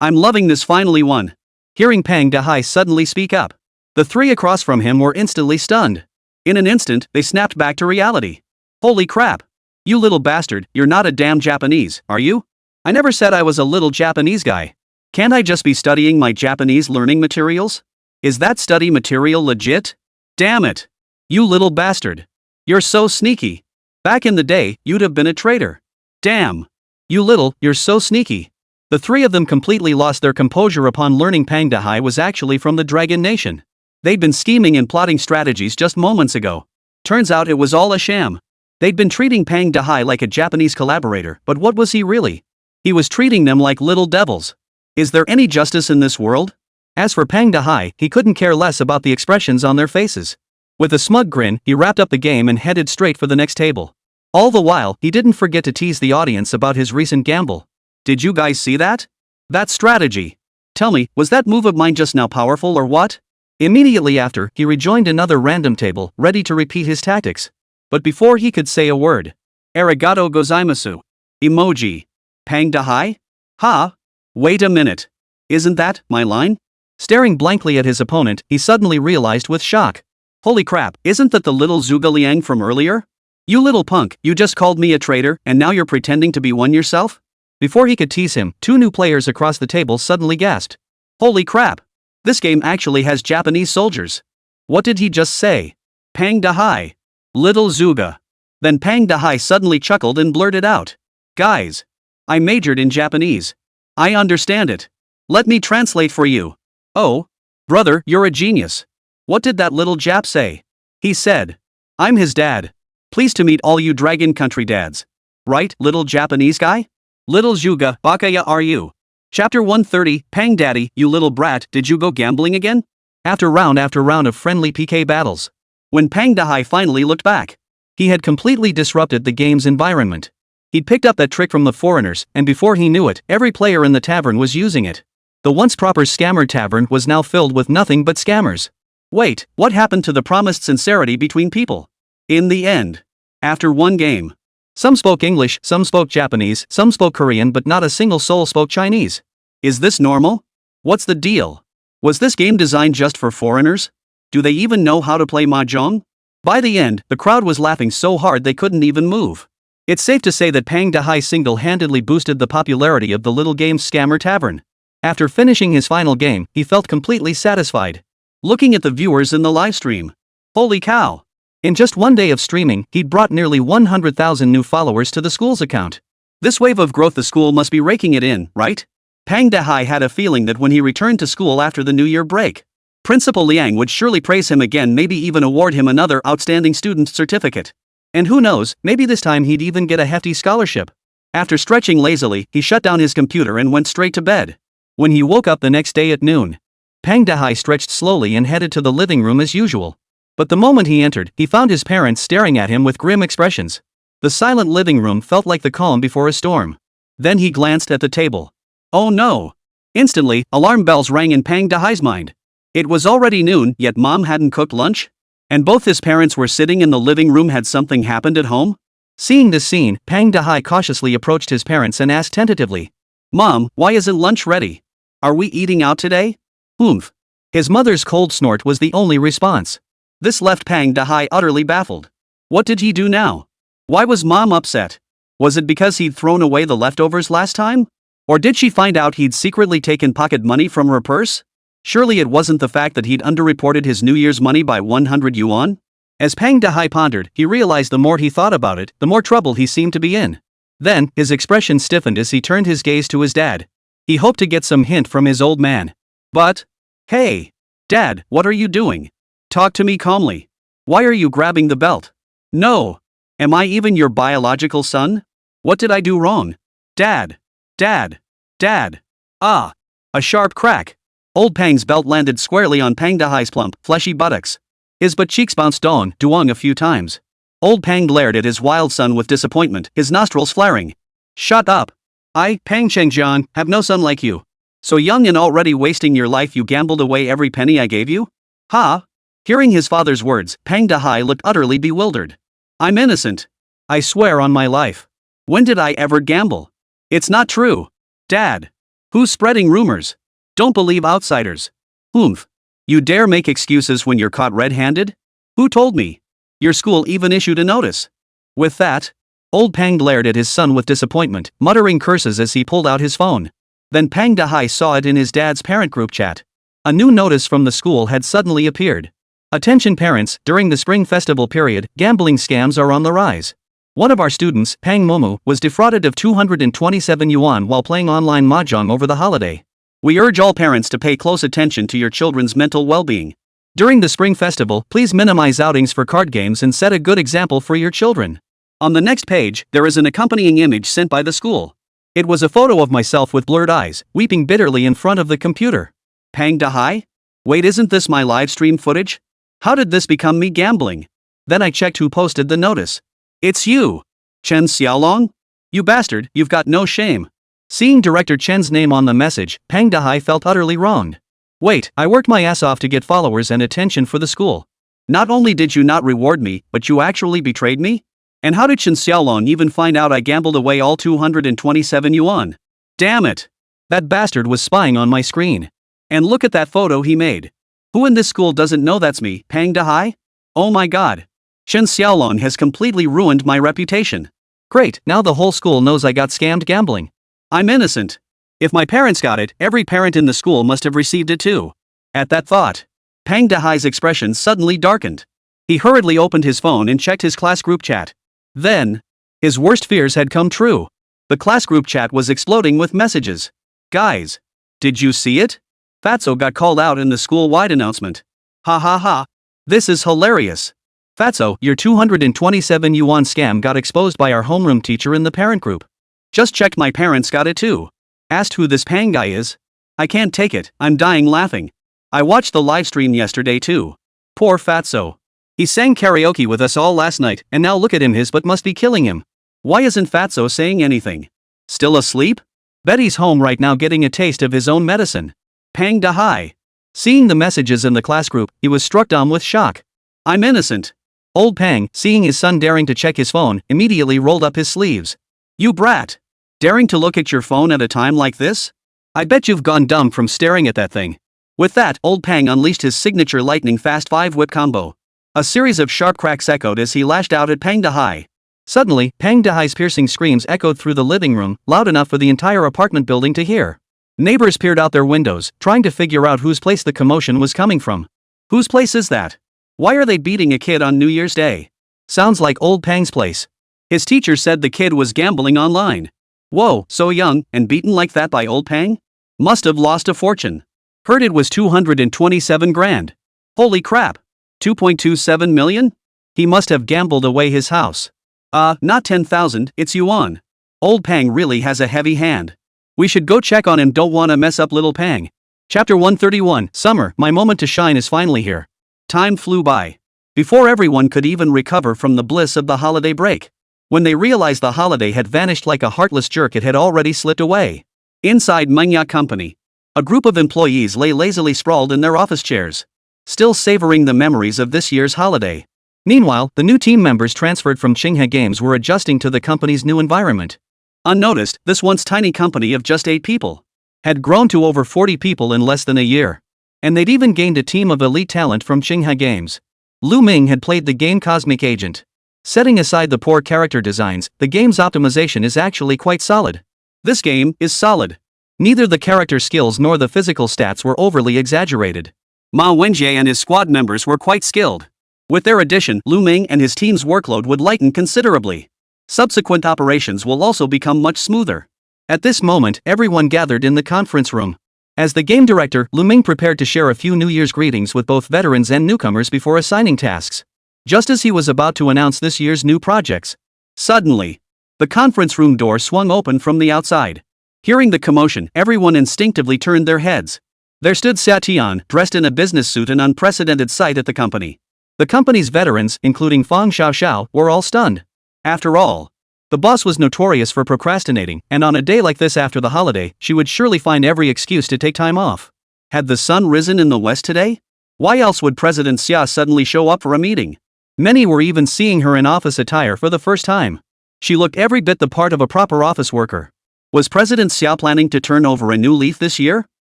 I'm loving this, finally won. Hearing Pang Dahai suddenly speak up, the 3 across from him were instantly stunned. In an instant, they snapped back to reality. Holy crap! You little bastard, you're not a damn Japanese, are you? I never said I was a little Japanese guy. Can't I just be studying my Japanese learning materials? Is that study material legit? Damn it! You little bastard. You're so sneaky. Back in the day, you'd have been a traitor. Damn. You're so sneaky. The 3 of them completely lost their composure upon learning Pang Dahai was actually from the Dragon Nation. They'd been scheming and plotting strategies just moments ago. Turns out it was all a sham. They'd been treating Pang Dahai like a Japanese collaborator, but what was he really? He was treating them like little devils. Is there any justice in this world? As for Pang Dahai, he couldn't care less about the expressions on their faces. With a smug grin, he wrapped up the game and headed straight for the next table. All the while, he didn't forget to tease the audience about his recent gamble. Did you guys see that? That strategy. Tell me, was that move of mine just now powerful or what? Immediately after, he rejoined another random table, ready to repeat his tactics. But before he could say a word, arigato gozaimasu. Emoji. Pang Dahai? Ha? Wait a minute. Isn't that my line? Staring blankly at his opponent, he suddenly realized with shock. Holy crap, isn't that the little Zhuge Liang from earlier? You little punk, you just called me a traitor and now you're pretending to be one yourself? Before he could tease him, two new players across the table suddenly gasped. Holy crap! This game actually has Japanese soldiers. What did he just say? Pang Dahai. Little Zuga. Then Pang Dahai suddenly chuckled and blurted out. Guys. I majored in Japanese. I understand it. Let me translate for you. Oh. Brother, you're a genius. What did that little Jap say? He said. I'm his dad. Pleased to meet all you Dragon Country dads. Right, little Japanese guy? Little Zuga, Bakaya are you? Chapter 130, Pang Daddy, you little brat, did you go gambling again? After round of friendly PK battles. When Pang Dahai finally looked back, he had completely disrupted the game's environment. He'd picked up that trick from the foreigners, and before he knew it, every player in the tavern was using it. The once proper Scammer Tavern was now filled with nothing but scammers. Wait, what happened to the promised sincerity between people? In the end, after one game, some spoke English, some spoke Japanese, some spoke Korean, but not a single soul spoke Chinese. Is this normal? What's the deal? Was this game designed just for foreigners? Do they even know how to play mahjong? By the end, the crowd was laughing so hard they couldn't even move. It's safe to say that Pang Dahai single-handedly boosted the popularity of the little game's Scammer Tavern. After finishing his final game, he felt completely satisfied. Looking at the viewers in the livestream. Holy cow! In just one day of streaming, he'd brought nearly 100,000 new followers to the school's account. This wave of growth the school must be raking it in, right? Pang Dahai had a feeling that when he returned to school after the New Year break, Principal Liang would surely praise him again, maybe even award him another outstanding student certificate. And who knows, maybe this time he'd even get a hefty scholarship. After stretching lazily, he shut down his computer and went straight to bed. When he woke up the next day at noon, Pang Dahai stretched slowly and headed to the living room as usual. But the moment he entered, he found his parents staring at him with grim expressions. The silent living room felt like the calm before a storm. Then he glanced at the table. Oh no! Instantly, alarm bells rang in Pang Dahai's mind. It was already noon, yet mom hadn't cooked lunch? And both his parents were sitting in the living room. Had something happened at home? Seeing this scene, Pang Dahai cautiously approached his parents and asked tentatively. Mom, why isn't lunch ready? Are we eating out today? Oomph. His mother's cold snort was the only response. This left Pang Dahai utterly baffled. What did he do now? Why was mom upset? Was it because he'd thrown away the leftovers last time? Or did she find out he'd secretly taken pocket money from her purse? Surely it wasn't the fact that he'd underreported his New Year's money by 100 yuan? As Pang Dahai pondered, he realized the more he thought about it, the more trouble he seemed to be in. Then, his expression stiffened as he turned his gaze to his dad. He hoped to get some hint from his old man. But, hey! Dad, what are you doing? Talk to me calmly. Why are you grabbing the belt? No! Am I even your biological son? What did I do wrong? Dad! Dad! Dad! Ah! A sharp crack. Old Pang's belt landed squarely on Pang Dahai's plump, fleshy buttocks. His butt cheeks bounced duong a few times. Old Pang glared at his wild son with disappointment, his nostrils flaring. Shut up! I, Pang Chengjian, have no son like you. So young and already wasting your life, you gambled away every penny I gave you? Ha! Hearing his father's words, Pang Dahai looked utterly bewildered. I'm innocent. I swear on my life. When did I ever gamble? It's not true. Dad. Who's spreading rumors? Don't believe outsiders. Oomph. You dare make excuses when you're caught red-handed? Who told me? Your school even issued a notice. With that, old Pang glared at his son with disappointment, muttering curses as he pulled out his phone. Then Pang Dahai saw it in his dad's parent group chat. A new notice from the school had suddenly appeared. Attention parents, during the spring festival period, gambling scams are on the rise. One of our students, Pang Momu, was defrauded of 227 yuan while playing online mahjong over the holiday. We urge all parents to pay close attention to your children's mental well-being. During the spring festival, please minimize outings for card games and set a good example for your children. On the next page, there is an accompanying image sent by the school. It was a photo of myself with blurred eyes, weeping bitterly in front of the computer. Pang Dahai? Wait, isn't this my live stream footage? How did this become me gambling? Then I checked who posted the notice. It's you! Chen Xiaolong? You bastard, you've got no shame. Seeing Director Chen's name on the message, Pang Dahai felt utterly wronged. Wait, I worked my ass off to get followers and attention for the school. Not only did you not reward me, but you actually betrayed me? And how did Chen Xiaolong even find out I gambled away all 227 yuan? Damn it! That bastard was spying on my screen. And look at that photo he made. Who in this school doesn't know that's me, Pang Dahai? Oh my god. Chen Xiaolong has completely ruined my reputation. Great, now the whole school knows I got scammed gambling. I'm innocent. If my parents got it, every parent in the school must have received it too. At that thought, Pang Dahai's expression suddenly darkened. He hurriedly opened his phone and checked his class group chat. Then, his worst fears had come true. The class group chat was exploding with messages. Guys, did you see it? Fatso got called out in the school-wide announcement. Ha ha ha. This is hilarious. Fatso, your 227 yuan scam got exposed by our homeroom teacher in the parent group. Just checked my parents got it too. Asked who this Pang guy is. I can't take it, I'm dying laughing. I watched the live stream yesterday too. Poor Fatso. He sang karaoke with us all last night, and now look at him, his butt must be killing him. Why isn't Fatso saying anything? Still asleep? Bet he's home right now getting a taste of his own medicine. Pang Dahai. Seeing the messages in the class group, he was struck dumb with shock. I'm innocent. Old Pang, seeing his son daring to check his phone, immediately rolled up his sleeves. You brat! Daring to look at your phone at a time like this? I bet you've gone dumb from staring at that thing. With that, old Pang unleashed his signature lightning fast 5-whip combo. A series of sharp cracks echoed as he lashed out at Pang Dahai. Suddenly, Pang Dahai's piercing screams echoed through the living room, loud enough for the entire apartment building to hear. Neighbors peered out their windows, trying to figure out whose place the commotion was coming from. Whose place is that? Why are they beating a kid on New Year's Day? Sounds like old Pang's place. His teacher said the kid was gambling online. Whoa, so young, and beaten like that by old Pang? Must have lost a fortune. Heard it was 227 grand. Holy crap. 2.27 million? He must have gambled away his house. Not 10,000, it's yuan. Old Pang really has a heavy hand. We should go check on him, don't wanna mess up little Pang. Chapter 131, Summer, my moment to shine is finally here. Time flew by. Before everyone could even recover from the bliss of the holiday break. When they realized the holiday had vanished like a heartless jerk, it had already slipped away. Inside Manga Company, a group of employees lay lazily sprawled in their office chairs, still savoring the memories of this year's holiday. Meanwhile, the new team members transferred from Qinghe Games were adjusting to the company's new environment. Unnoticed, this once tiny company of just 8 people had grown to over 40 people in less than a year. And they'd even gained a team of elite talent from Qinghe Games. Lù Ming had played the game Cosmic Agent. Setting aside the poor character designs, the game's optimization is actually quite solid. This game is solid. Neither the character skills nor the physical stats were overly exaggerated. Ma Wenjie and his squad members were quite skilled. With their addition, Lù Ming and his team's workload would lighten considerably. Subsequent operations will also become much smoother. At this moment, everyone gathered in the conference room. As the game director, Lù Ming prepared to share a few New Year's greetings with both veterans and newcomers before assigning tasks. Just as he was about to announce this year's new projects, suddenly, the conference room door swung open from the outside. Hearing the commotion, everyone instinctively turned their heads. There stood Xià Tiān, dressed in a business suit, an unprecedented sight at the company. The company's veterans, including Fang Xiao, were all stunned. After all, the boss was notorious for procrastinating, and on a day like this after the holiday, she would surely find every excuse to take time off. Had the sun risen in the west today? Why else would President Sia suddenly show up for a meeting? Many were even seeing her in office attire for the first time. She looked every bit the part of a proper office worker. Was President Sia planning to turn over a new leaf this year?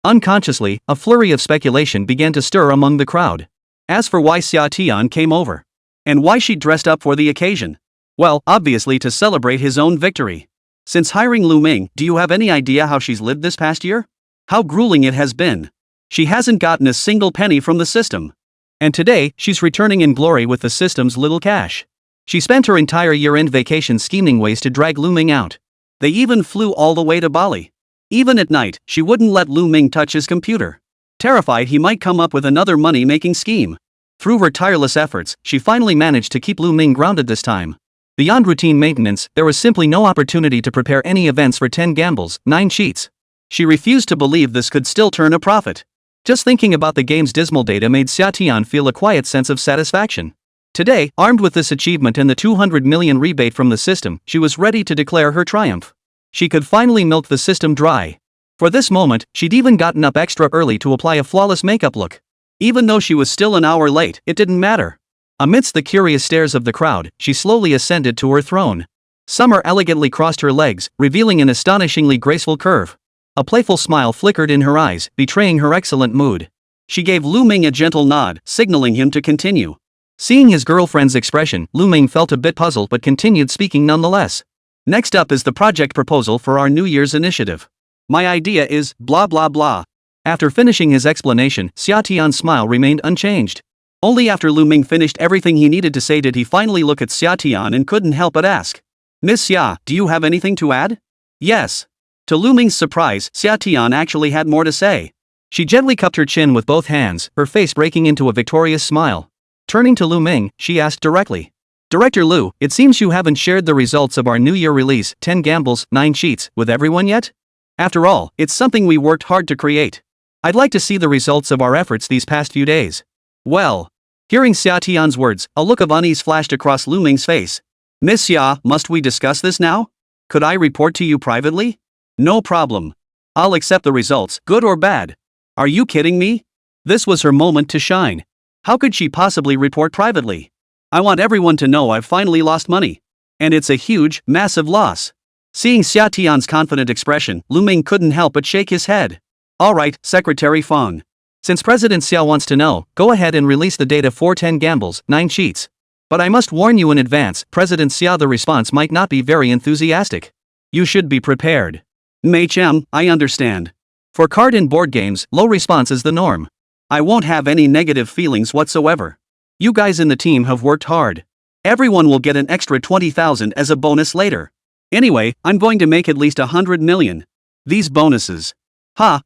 Unconsciously, a flurry of speculation began to stir among the crowd. As for why Xià Tiān came over, and why she dressed up for the occasion, well, obviously to celebrate his own victory. Since hiring Lù Ming, do you have any idea how she's lived this past year? How grueling it has been. She hasn't gotten a single penny from the system. And today, she's returning in glory with the system's little cash. She spent her entire year-end vacation scheming ways to drag Lù Ming out. They even flew all the way to Bali. Even at night, she wouldn't let Lù Ming touch his computer, terrified he might come up with another money-making scheme. Through her tireless efforts, she finally managed to keep Lù Ming grounded this time. Beyond routine maintenance, there was simply no opportunity to prepare any events for 10 gambles, 9 cheats. She refused to believe this could still turn a profit. Just thinking about the game's dismal data made Xià Tiān feel a quiet sense of satisfaction. Today, armed with this achievement and the 200 million rebate from the system, she was ready to declare her triumph. She could finally milk the system dry. For this moment, she'd even gotten up extra early to apply a flawless makeup look. Even though she was still an hour late, it didn't matter. Amidst the curious stares of the crowd, she slowly ascended to her throne. Summer elegantly crossed her legs, revealing an astonishingly graceful curve. A playful smile flickered in her eyes, betraying her excellent mood. She gave Lù Ming a gentle nod, signaling him to continue. Seeing his girlfriend's expression, Lù Ming felt a bit puzzled but continued speaking nonetheless. Next up is the project proposal for our New Year's initiative. My idea is blah blah blah. After finishing his explanation, Xià Tiān's smile remained unchanged. Only after Lù Ming finished everything he needed to say did he finally look at Xià Tiān and couldn't help but ask. Miss Xia, do you have anything to add? Yes. To Lù Ming's surprise, Xià Tiān actually had more to say. She gently cupped her chin with both hands, her face breaking into a victorious smile. Turning to Lù Ming, she asked directly. Director Lù, it seems you haven't shared the results of our New Year release, 10 gambles, 9 cheats, with everyone yet? After all, it's something we worked hard to create. I'd like to see the results of our efforts these past few days. Well. Hearing Xià Tiān's words, a look of unease flashed across Lù Ming's face. Miss Xia, must we discuss this now? Could I report to you privately? No problem. I'll accept the results, good or bad. Are you kidding me? This was her moment to shine. How could she possibly report privately? I want everyone to know I've finally lost money. And it's a huge, massive loss. Seeing Xià Tiān's confident expression, Lù Ming couldn't help but shake his head. Alright, Secretary Feng. Since President Xiao wants to know, go ahead and release the data for 10 gambles, 9 cheats. But I must warn you in advance, President Xiao, the response might not be very enthusiastic. You should be prepared. Mei Chem, I understand. For card and board games, low response is the norm. I won't have any negative feelings whatsoever. You guys in the team have worked hard. Everyone will get an extra 20,000 as a bonus later. Anyway, I'm going to make at least 100 million. These bonuses.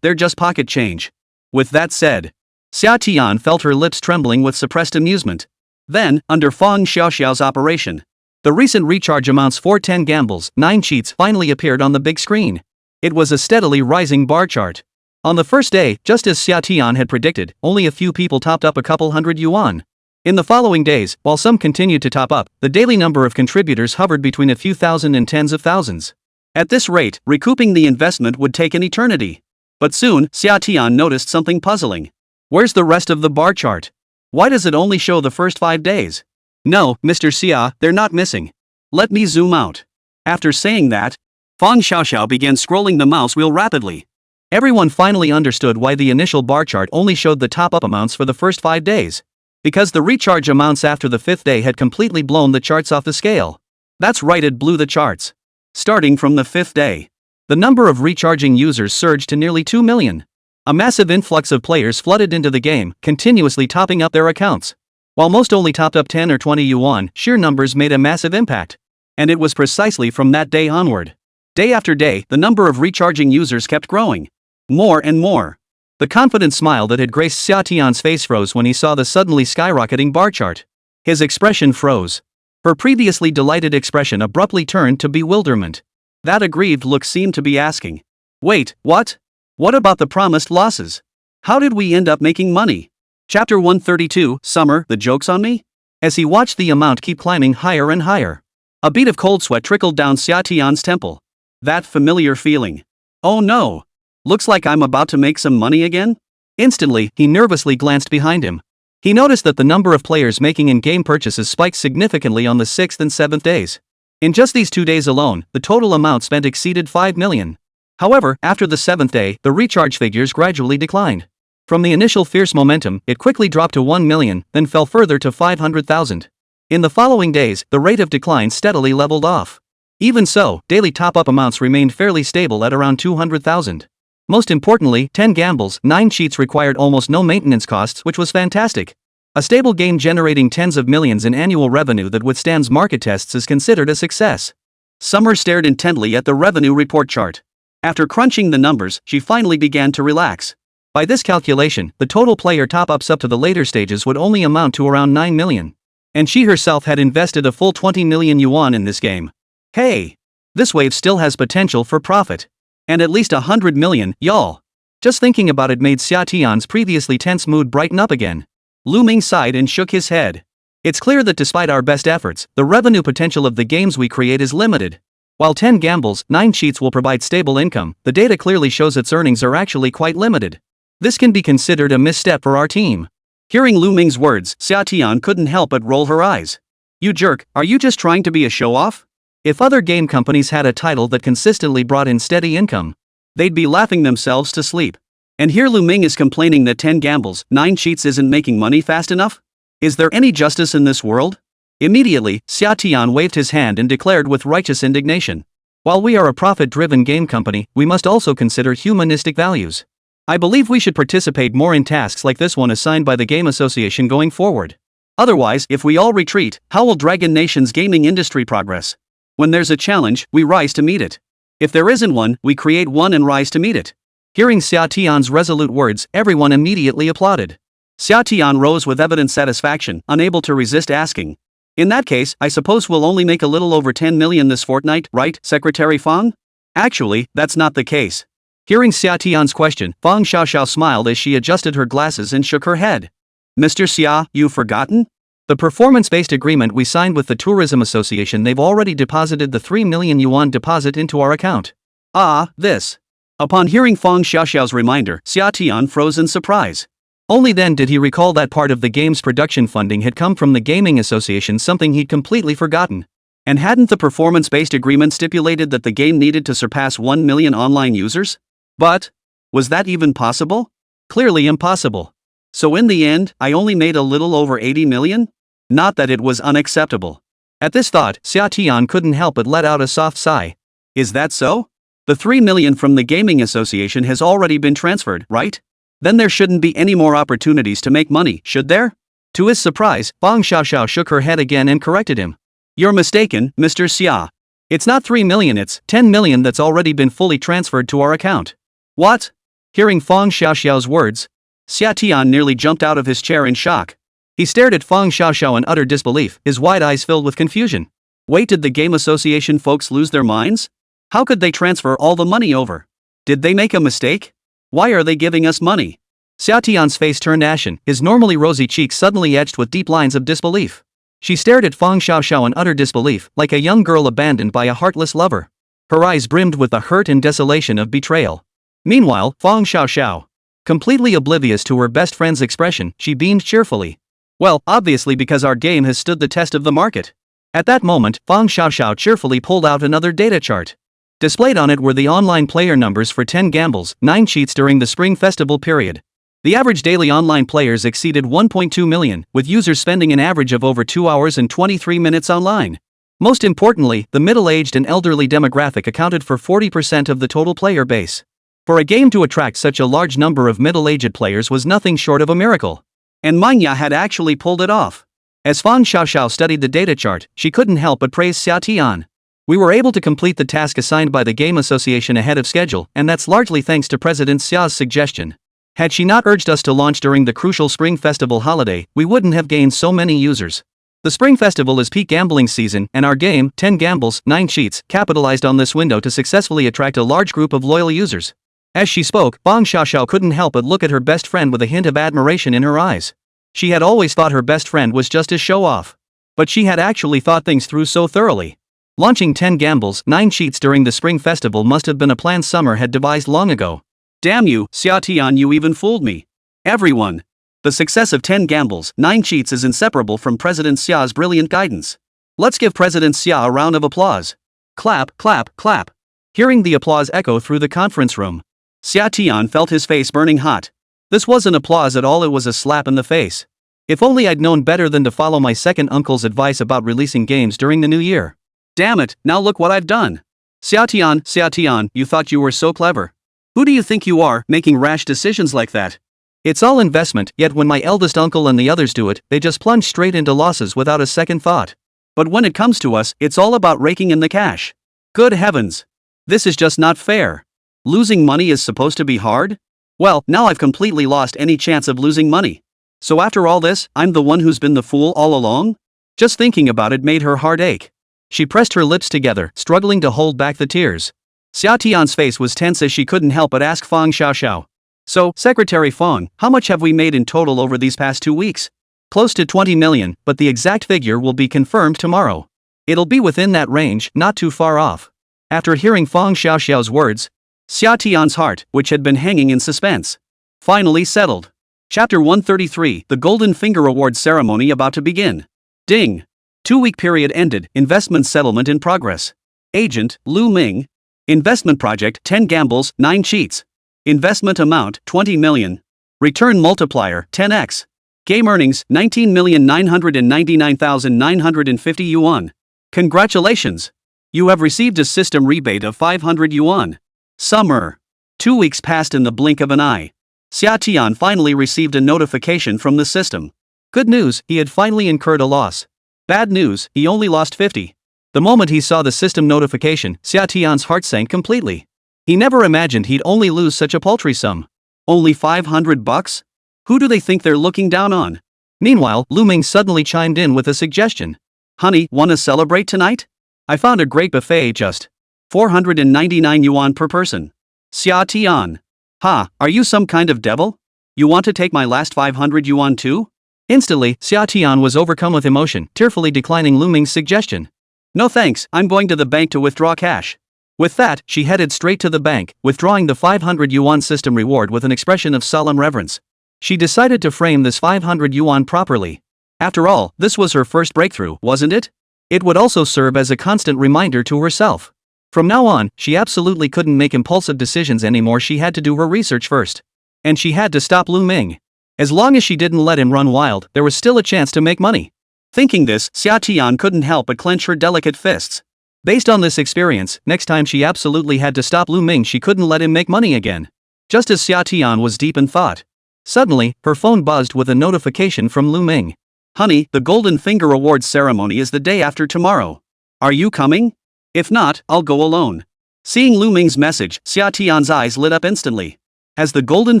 They're just pocket change. With that said, Xià Tiān felt her lips trembling with suppressed amusement. Then, under Feng Xiaoxiao's operation, the recent recharge amounts for 10 gambles, 9 cheats finally appeared on the big screen. It was a steadily rising bar chart. On the first day, just as Xià Tiān had predicted, only a few people topped up a couple hundred yuan. In the following days, while some continued to top up, the daily number of contributors hovered between a few thousand and tens of thousands. At this rate, recouping the investment would take an eternity. But soon, Xià Tiān noticed something puzzling. Where's the rest of the bar chart? Why does it only show the first 5 days? No, Mr. Xia, they're not missing. Let me zoom out. After saying that, Feng Xiaoxiao began scrolling the mouse wheel rapidly. Everyone finally understood why the initial bar chart only showed the top-up amounts for the first 5 days. Because the recharge amounts after the 5th day had completely blown the charts off the scale. That's right, it blew the charts. Starting from the 5th day, the number of recharging users surged to nearly 2 million. A massive influx of players flooded into the game, continuously topping up their accounts. While most only topped up 10 or 20 yuan, sheer numbers made a massive impact. And it was precisely from that day onward. Day after day, the number of recharging users kept growing. More and more. The confident smile that had graced Xià Tiān's face froze when he saw the suddenly skyrocketing bar chart. His expression froze. Her previously delighted expression abruptly turned to bewilderment. That aggrieved look seemed to be asking, wait, what? What about the promised losses? How did we end up making money? Chapter 132, Summer, the joke's on me? As he watched the amount keep climbing higher and higher, a bead of cold sweat trickled down Xià Tiān's temple. That familiar feeling. Oh no! Looks like I'm about to make some money again? Instantly, he nervously glanced behind him. He noticed that the number of players making in-game purchases spiked significantly on the 6th and 7th days. In just these 2 days alone, the total amount spent exceeded 5 million. However, after the 7th day, the recharge figures gradually declined. From the initial fierce momentum, it quickly dropped to 1 million, then fell further to 500,000. In the following days, the rate of decline steadily leveled off. Even so, daily top-up amounts remained fairly stable at around 200,000. Most importantly, 10 gambles, 9 cheats required almost no maintenance costs, which was fantastic. A stable game generating tens of millions in annual revenue that withstands market tests is considered a success. Summer stared intently at the revenue report chart. After crunching the numbers, she finally began to relax. By this calculation, the total player top-ups up to the later stages would only amount to around 9 million. And she herself had invested a full 20 million yuan in this game. Hey! This wave still has potential for profit. And at least 100 million, y'all. Just thinking about it made Xià Tiān's previously tense mood brighten up again. Lù Ming sighed and shook his head. It's clear that despite our best efforts, the revenue potential of the games we create is limited. While 10 gambles, 9 cheats will provide stable income, the data clearly shows its earnings are actually quite limited. This can be considered a misstep for our team. Hearing Lù Ming's words, Xià Tiān couldn't help but roll her eyes. You jerk, are you just trying to be a show-off? If other game companies had a title that consistently brought in steady income, they'd be laughing themselves to sleep. And here Lù Ming is complaining that 10 gambles, 9 cheats isn't making money fast enough? Is there any justice in this world? Immediately, Xià Tiān waved his hand and declared with righteous indignation. While we are a profit-driven game company, we must also consider humanistic values. I believe we should participate more in tasks like this one assigned by the Game Association going forward. Otherwise, if we all retreat, how will Dragon Nation's gaming industry progress? When there's a challenge, we rise to meet it. If there isn't one, we create one and rise to meet it. Hearing Xià Tiān's resolute words, everyone immediately applauded. Xià Tiān rose with evident satisfaction, unable to resist asking. In that case, I suppose we'll only make a little over 10 million this fortnight, right, Secretary Fang? Actually, that's not the case. Hearing Xià Tiān's question, Fang Xiaoxiao smiled as she adjusted her glasses and shook her head. Mr. Xia, you've forgotten? The performance-based agreement we signed with the Tourism Association, they've already deposited the 3 million yuan deposit into our account. Ah, this. Upon hearing Fang Xiaoxiao's reminder, Xià Tiān froze in surprise. Only then did he recall that part of the game's production funding had come from the Gaming Association, something he'd completely forgotten. And hadn't the performance-based agreement stipulated that the game needed to surpass 1 million online users? But was that even possible? Clearly impossible. So in the end, I only made a little over 80 million? Not that it was unacceptable. At this thought, Xià Tiān couldn't help but let out a soft sigh. Is that so? The 3 million from the Gaming Association has already been transferred, right? Then there shouldn't be any more opportunities to make money, should there? To his surprise, Fang Xiaoxiao shook her head again and corrected him. You're mistaken, Mr. Xia. It's not 3 million, it's 10 million that's already been fully transferred to our account. What? Hearing Fang Xiaoxiao's words, Xià Tiān nearly jumped out of his chair in shock. He stared at Fang Xiaoxiao in utter disbelief, his wide eyes filled with confusion. Wait, did the Game Association folks lose their minds? How could they transfer all the money over? Did they make a mistake? Why are they giving us money? Xià Tiān's face turned ashen, his normally rosy cheeks suddenly etched with deep lines of disbelief. She stared at Fang Xiaoxiao in utter disbelief, like a young girl abandoned by a heartless lover. Her eyes brimmed with the hurt and desolation of betrayal. Meanwhile, Fang Xiaoxiao, completely oblivious to her best friend's expression, she beamed cheerfully. Well, obviously because our game has stood the test of the market. At that moment, Fang Xiaoxiao cheerfully pulled out another data chart. Displayed on it were the online player numbers for 10 gambles, 9 cheats during the Spring Festival period. The average daily online players exceeded 1.2 million, with users spending an average of over 2 hours and 23 minutes online. Most importantly, the middle-aged and elderly demographic accounted for 40% of the total player base. For a game to attract such a large number of middle-aged players was nothing short of a miracle. And Manhwa had actually pulled it off. As Fang Xiaoxiao studied the data chart, she couldn't help but praise Xià Tiān. We were able to complete the task assigned by the Game Association ahead of schedule, and that's largely thanks to President Xia's suggestion. Had she not urged us to launch during the crucial Spring Festival holiday, we wouldn't have gained so many users. The Spring Festival is peak gambling season, and our game, 10 gambles, 9 cheats, capitalized on this window to successfully attract a large group of loyal users. As she spoke, Fang Xiaoxiao couldn't help but look at her best friend with a hint of admiration in her eyes. She had always thought her best friend was just a show-off. But she had actually thought things through so thoroughly. Launching 10 gambles, 9 cheats during the Spring Festival must have been a plan Summer had devised long ago. Damn you, Xià Tiān, you even fooled me. Everyone. The success of 10 gambles, 9 cheats is inseparable from President Xia's brilliant guidance. Let's give President Xia a round of applause. Clap, clap, clap. Hearing the applause echo through the conference room, Xià Tiān felt his face burning hot. This wasn't applause at all, it was a slap in the face. If only I'd known better than to follow my second uncle's advice about releasing games during the new year. Damn it, now look what I've done. Xià Tiān, you thought you were so clever. Who do you think you are, making rash decisions like that? It's all investment, yet when my eldest uncle and the others do it, they just plunge straight into losses without a second thought. But when it comes to us, it's all about raking in the cash. Good heavens. This is just not fair. Losing money is supposed to be hard? Well, now I've completely lost any chance of losing money. So after all this, I'm the one who's been the fool all along? Just thinking about it made her heart ache. She pressed her lips together, struggling to hold back the tears. Xià Tiān's face was tense as she couldn't help but ask Fang Xiaoxiao. So, Secretary Fang, how much have we made in total over these past 2 weeks? Close to 20 million, but the exact figure will be confirmed tomorrow. It'll be within that range, not too far off. After hearing Fang Xiaoxiao's words, Xià Tiān's heart, which had been hanging in suspense, finally settled. Chapter 133, The Golden Finger Awards Ceremony about to begin. Ding. 2-week period ended, investment settlement in progress. Agent, Lù Ming. Investment project, 10 gambles, 9 cheats. Investment amount, 20 million. Return multiplier, 10x. Game earnings, 19,999,950 yuan. Congratulations. You have received a system rebate of 500 yuan. Summer. 2 weeks passed in the blink of an eye. Xià Tiān finally received a notification from the system. Good news, he had finally incurred a loss. Bad news, he only lost 50. The moment he saw the system notification, Xià Tiān's heart sank completely. He never imagined he'd only lose such a paltry sum. Only 500 bucks? Who do they think they're looking down on? Meanwhile, Lù Ming suddenly chimed in with a suggestion. Honey, wanna celebrate tonight? I found a great buffet just 499 yuan per person. Xià Tiān. Ha, are you some kind of devil? You want to take my last 500 yuan too? Instantly, Xià Tiān was overcome with emotion, tearfully declining Lù Ming's suggestion. No thanks, I'm going to the bank to withdraw cash. With that, she headed straight to the bank, withdrawing the 500 yuan system reward with an expression of solemn reverence. She decided to frame this 500 yuan properly. After all, this was her first breakthrough, wasn't it? It would also serve as a constant reminder to herself. From now on, she absolutely couldn't make impulsive decisions anymore. She had to do her research first. And she had to stop Lù Ming. As long as she didn't let him run wild, there was still a chance to make money. Thinking this, Xià Tiān couldn't help but clench her delicate fists. Based on this experience, next time she absolutely had to stop Lù Ming. She couldn't let him make money again. Just as Xià Tiān was deep in thought, suddenly, her phone buzzed with a notification from Lù Ming. Honey, the Golden Finger Awards ceremony is the day after tomorrow. Are you coming? If not, I'll go alone. Seeing Lù Ming's message, Xià Tiān's eyes lit up instantly. Has the Golden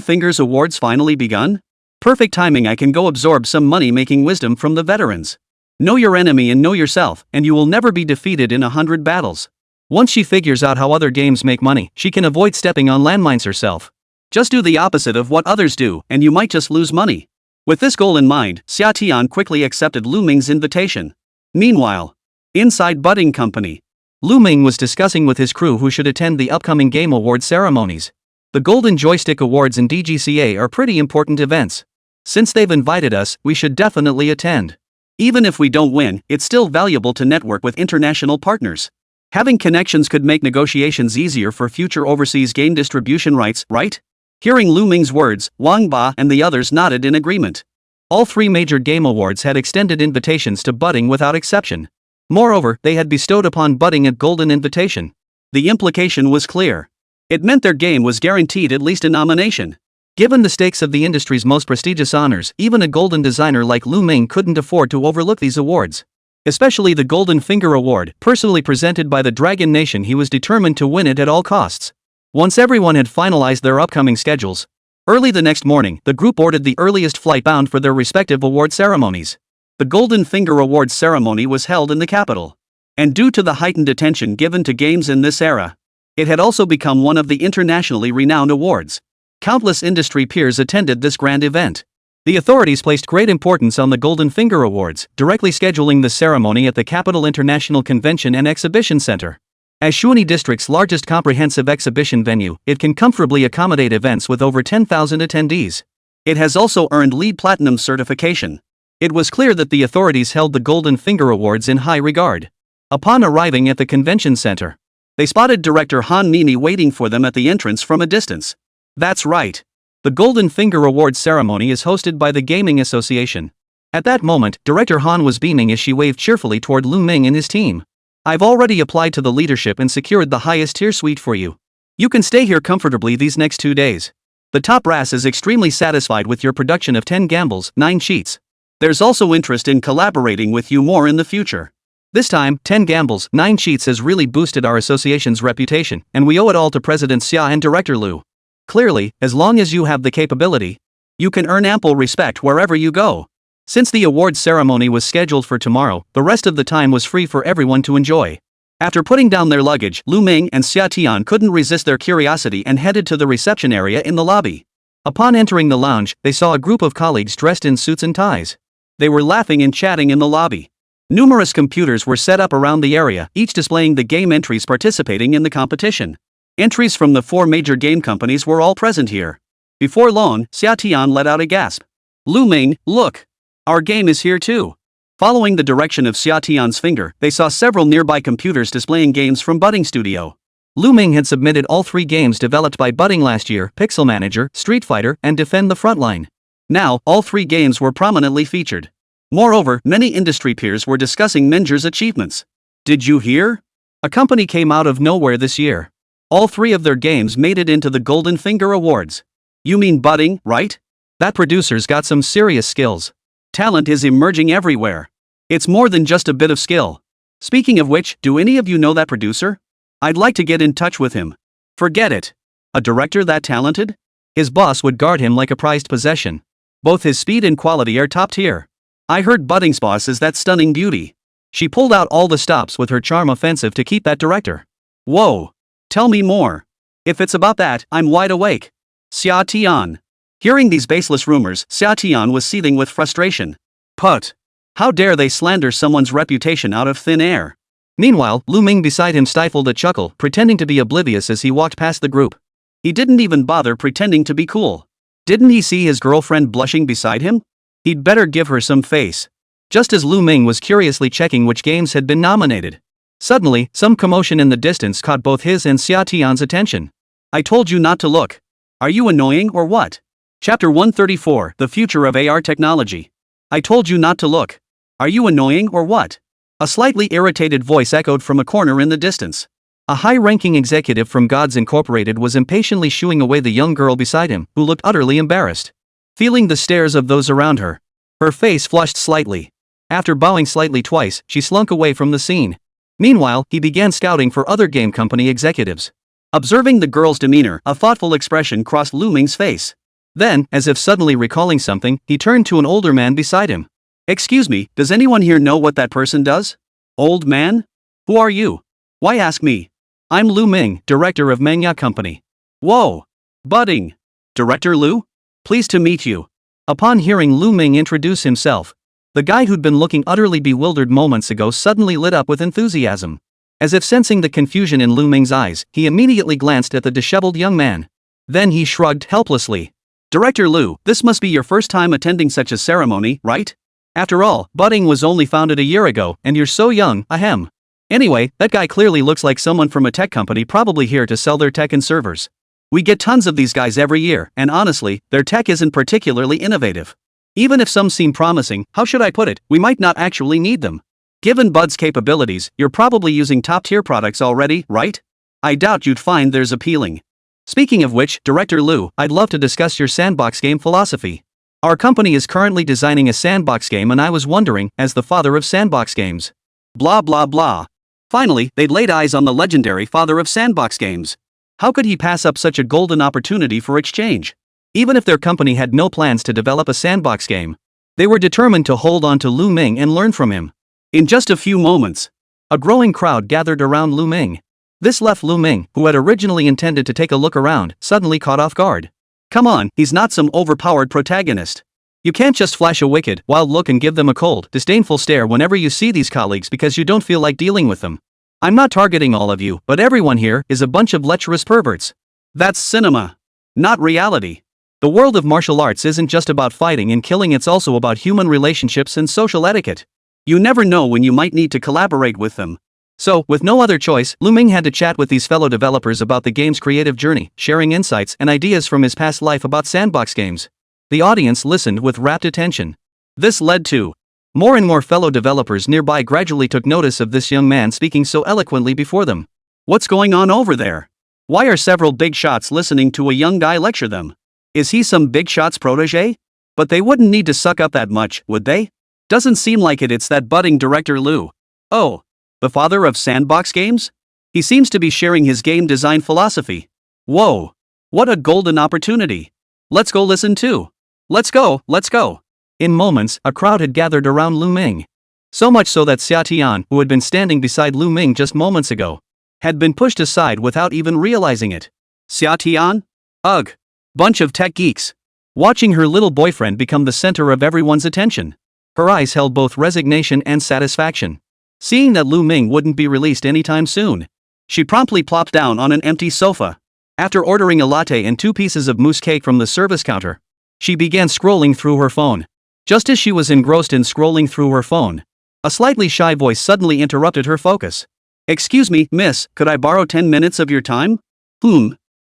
Fingers Awards finally begun? Perfect timing. I can go absorb some money-making wisdom from the veterans. Know your enemy and know yourself, and you will never be defeated in 100 battles. Once she figures out how other games make money, she can avoid stepping on landmines herself. Just do the opposite of what others do, and you might just lose money. With this goal in mind, Xià Tiān quickly accepted Lù Ming's invitation. Meanwhile, inside Budding Company, Lù Ming was discussing with his crew who should attend the upcoming game award ceremonies. The Golden Joystick Awards and DGCA are pretty important events. Since they've invited us, we should definitely attend. Even if we don't win, it's still valuable to network with international partners. Having connections could make negotiations easier for future overseas game distribution rights, right? Hearing Lù Ming's words, Wang Ba and the others nodded in agreement. All three major game awards had extended invitations to Budding without exception. Moreover, they had bestowed upon Budding a golden invitation. The implication was clear. It meant their game was guaranteed at least a nomination. Given the stakes of the industry's most prestigious honors, even a golden designer like Lù Ming couldn't afford to overlook these awards. Especially the Golden Finger Award, personally presented by the Dragon Nation. He was determined to win it at all costs. Once everyone had finalized their upcoming schedules, early the next morning, the group boarded the earliest flight bound for their respective award ceremonies. The Golden Finger Awards ceremony was held in the capital. And due to the heightened attention given to games in this era, it had also become one of the internationally renowned awards. Countless industry peers attended this grand event. The authorities placed great importance on the Golden Finger Awards, directly scheduling the ceremony at the Capital International Convention and Exhibition Center. As Shuani District's largest comprehensive exhibition venue, it can comfortably accommodate events with over 10,000 attendees. It has also earned LEED Platinum certification. It was clear that the authorities held the Golden Finger Awards in high regard. Upon arriving at the convention center, they spotted director Han Mimi waiting for them at the entrance from a distance. That's right. The Golden Finger Awards ceremony is hosted by the Gaming Association. At that moment, Director Han was beaming as she waved cheerfully toward Lù Ming and his team. I've already applied to the leadership and secured the highest tier suite for you. You can stay here comfortably these next 2 days. The top brass is extremely satisfied with your production of 10 gambles, 9 cheats. There's also interest in collaborating with you more in the future. This time, 10 gambles, 9 cheats has really boosted our association's reputation, and we owe it all to President Sia and Director Lù. Clearly, as long as you have the capability, you can earn ample respect wherever you go. Since the awards ceremony was scheduled for tomorrow, the rest of the time was free for everyone to enjoy. After putting down their luggage, Lù Ming and Xià Tiān couldn't resist their curiosity and headed to the reception area in the lobby. Upon entering the lounge, they saw a group of colleagues dressed in suits and ties. They were laughing and chatting in the lobby. Numerous computers were set up around the area, each displaying the game entries participating in the competition. Entries from the 4 major game companies were all present here. Before long, Xià Tiān let out a gasp. Lù Ming, look! Our game is here too. Following the direction of Xià Tiān's finger, they saw several nearby computers displaying games from Budding Studio. Lù Ming had submitted all 3 games developed by Budding last year: Pixel Manager, Street Fighter, and Defend the Frontline. Now, all 3 games were prominently featured. Moreover, many industry peers were discussing Minger's achievements. Did you hear? A company came out of nowhere this year. All 3 of their games made it into the Golden Finger Awards. You mean budding, right? That producer's got some serious skills. Talent is emerging everywhere. It's more than just a bit of skill. Speaking of which, do any of you know that producer? I'd like to get in touch with him. Forget it. A director that talented? His boss would guard him like a prized possession. Both his speed and quality are top tier. I heard Budding's boss is that stunning beauty. She pulled out all the stops with her charm offensive to keep that director. Whoa. Tell me more. If it's about that, I'm wide awake. Xià Tiān. Hearing these baseless rumors, Xià Tiān was seething with frustration. Put. How dare they slander someone's reputation out of thin air? Meanwhile, Lù Ming beside him stifled a chuckle, pretending to be oblivious as he walked past the group. He didn't even bother pretending to be cool. Didn't he see his girlfriend blushing beside him? He'd better give her some face. Just as Lù Ming was curiously checking which games had been nominated. Suddenly, some commotion in the distance caught both his and Xià Tiān's attention. I told you not to look. Are you annoying or what? Chapter 134, The Future of AR Technology. I told you not to look. Are you annoying or what? A slightly irritated voice echoed from a corner in the distance. A high-ranking executive from Gods Incorporated was impatiently shooing away the young girl beside him, who looked utterly embarrassed. Feeling the stares of those around her, her face flushed slightly. After bowing slightly twice, she slunk away from the scene. Meanwhile, he began scouting for other game company executives. Observing the girl's demeanor, a thoughtful expression crossed Lù Ming's face. Then, as if suddenly recalling something, he turned to an older man beside him. Excuse me, does anyone here know what that person does? Old man? Who are you? Why ask me? I'm Lù Ming, director of manga company. Whoa! Budding! Director Lù? Pleased to meet you. Upon hearing Lù Ming introduce himself, the guy who'd been looking utterly bewildered moments ago suddenly lit up with enthusiasm. As if sensing the confusion in Lù Ming's eyes, he immediately glanced at the disheveled young man. Then he shrugged helplessly. Director Lù, this must be your first time attending such a ceremony, right? After all, budding was only founded a year ago, and you're so young, ahem. Anyway, that guy clearly looks like someone from a tech company probably here to sell their tech and servers. We get tons of these guys every year, and honestly, their tech isn't particularly innovative. Even if some seem promising, how should I put it, we might not actually need them. Given Bud's capabilities, you're probably using top-tier products already, right? I doubt you'd find theirs appealing. Speaking of which, Director Lù, I'd love to discuss your sandbox game philosophy. Our company is currently designing a sandbox game and I was wondering, as the father of sandbox games. Blah blah blah. Finally, they'd laid eyes on the legendary father of sandbox games. How could he pass up such a golden opportunity for exchange? Even if their company had no plans to develop a sandbox game, they were determined to hold on to Lù Ming and learn from him. In just a few moments, a growing crowd gathered around Lù Ming. This left Lù Ming, who had originally intended to take a look around, suddenly caught off guard. Come on, he's not some overpowered protagonist. You can't just flash a wicked, wild look and give them a cold, disdainful stare whenever you see these colleagues because you don't feel like dealing with them. I'm not targeting all of you, but everyone here is a bunch of lecherous perverts. That's cinema, not reality. The world of martial arts isn't just about fighting and killing, it's also about human relationships and social etiquette. You never know when you might need to collaborate with them. So, with no other choice, Lù Ming had to chat with these fellow developers about the game's creative journey, sharing insights and ideas from his past life about sandbox games. The audience listened with rapt attention. This led to more and more fellow developers nearby gradually took notice of this young man speaking so eloquently before them. What's going on over there? Why are several big shots listening to a young guy lecture them? Is he some big shot's protege? But they wouldn't need to suck up that much, would they? Doesn't seem like it. It's that budding director Lù. Oh, the father of sandbox games? He seems to be sharing his game design philosophy. Whoa, what a golden opportunity. Let's go listen too. Let's go, let's go. In moments, a crowd had gathered around Lù Ming. So much so that Xià Tiān, who had been standing beside Lù Ming just moments ago, had been pushed aside without even realizing it. Xià Tiān? Ugh. Bunch of tech geeks. Watching her little boyfriend become the center of everyone's attention. Her eyes held both resignation and satisfaction. Seeing that Lù Ming wouldn't be released anytime soon, she promptly plopped down on an empty sofa. After ordering a latte and 2 pieces of mousse cake from the service counter, she began scrolling through her phone. Just as she was engrossed in scrolling through her phone, a slightly shy voice suddenly interrupted her focus. Excuse me, miss, could I borrow 10 minutes of your time?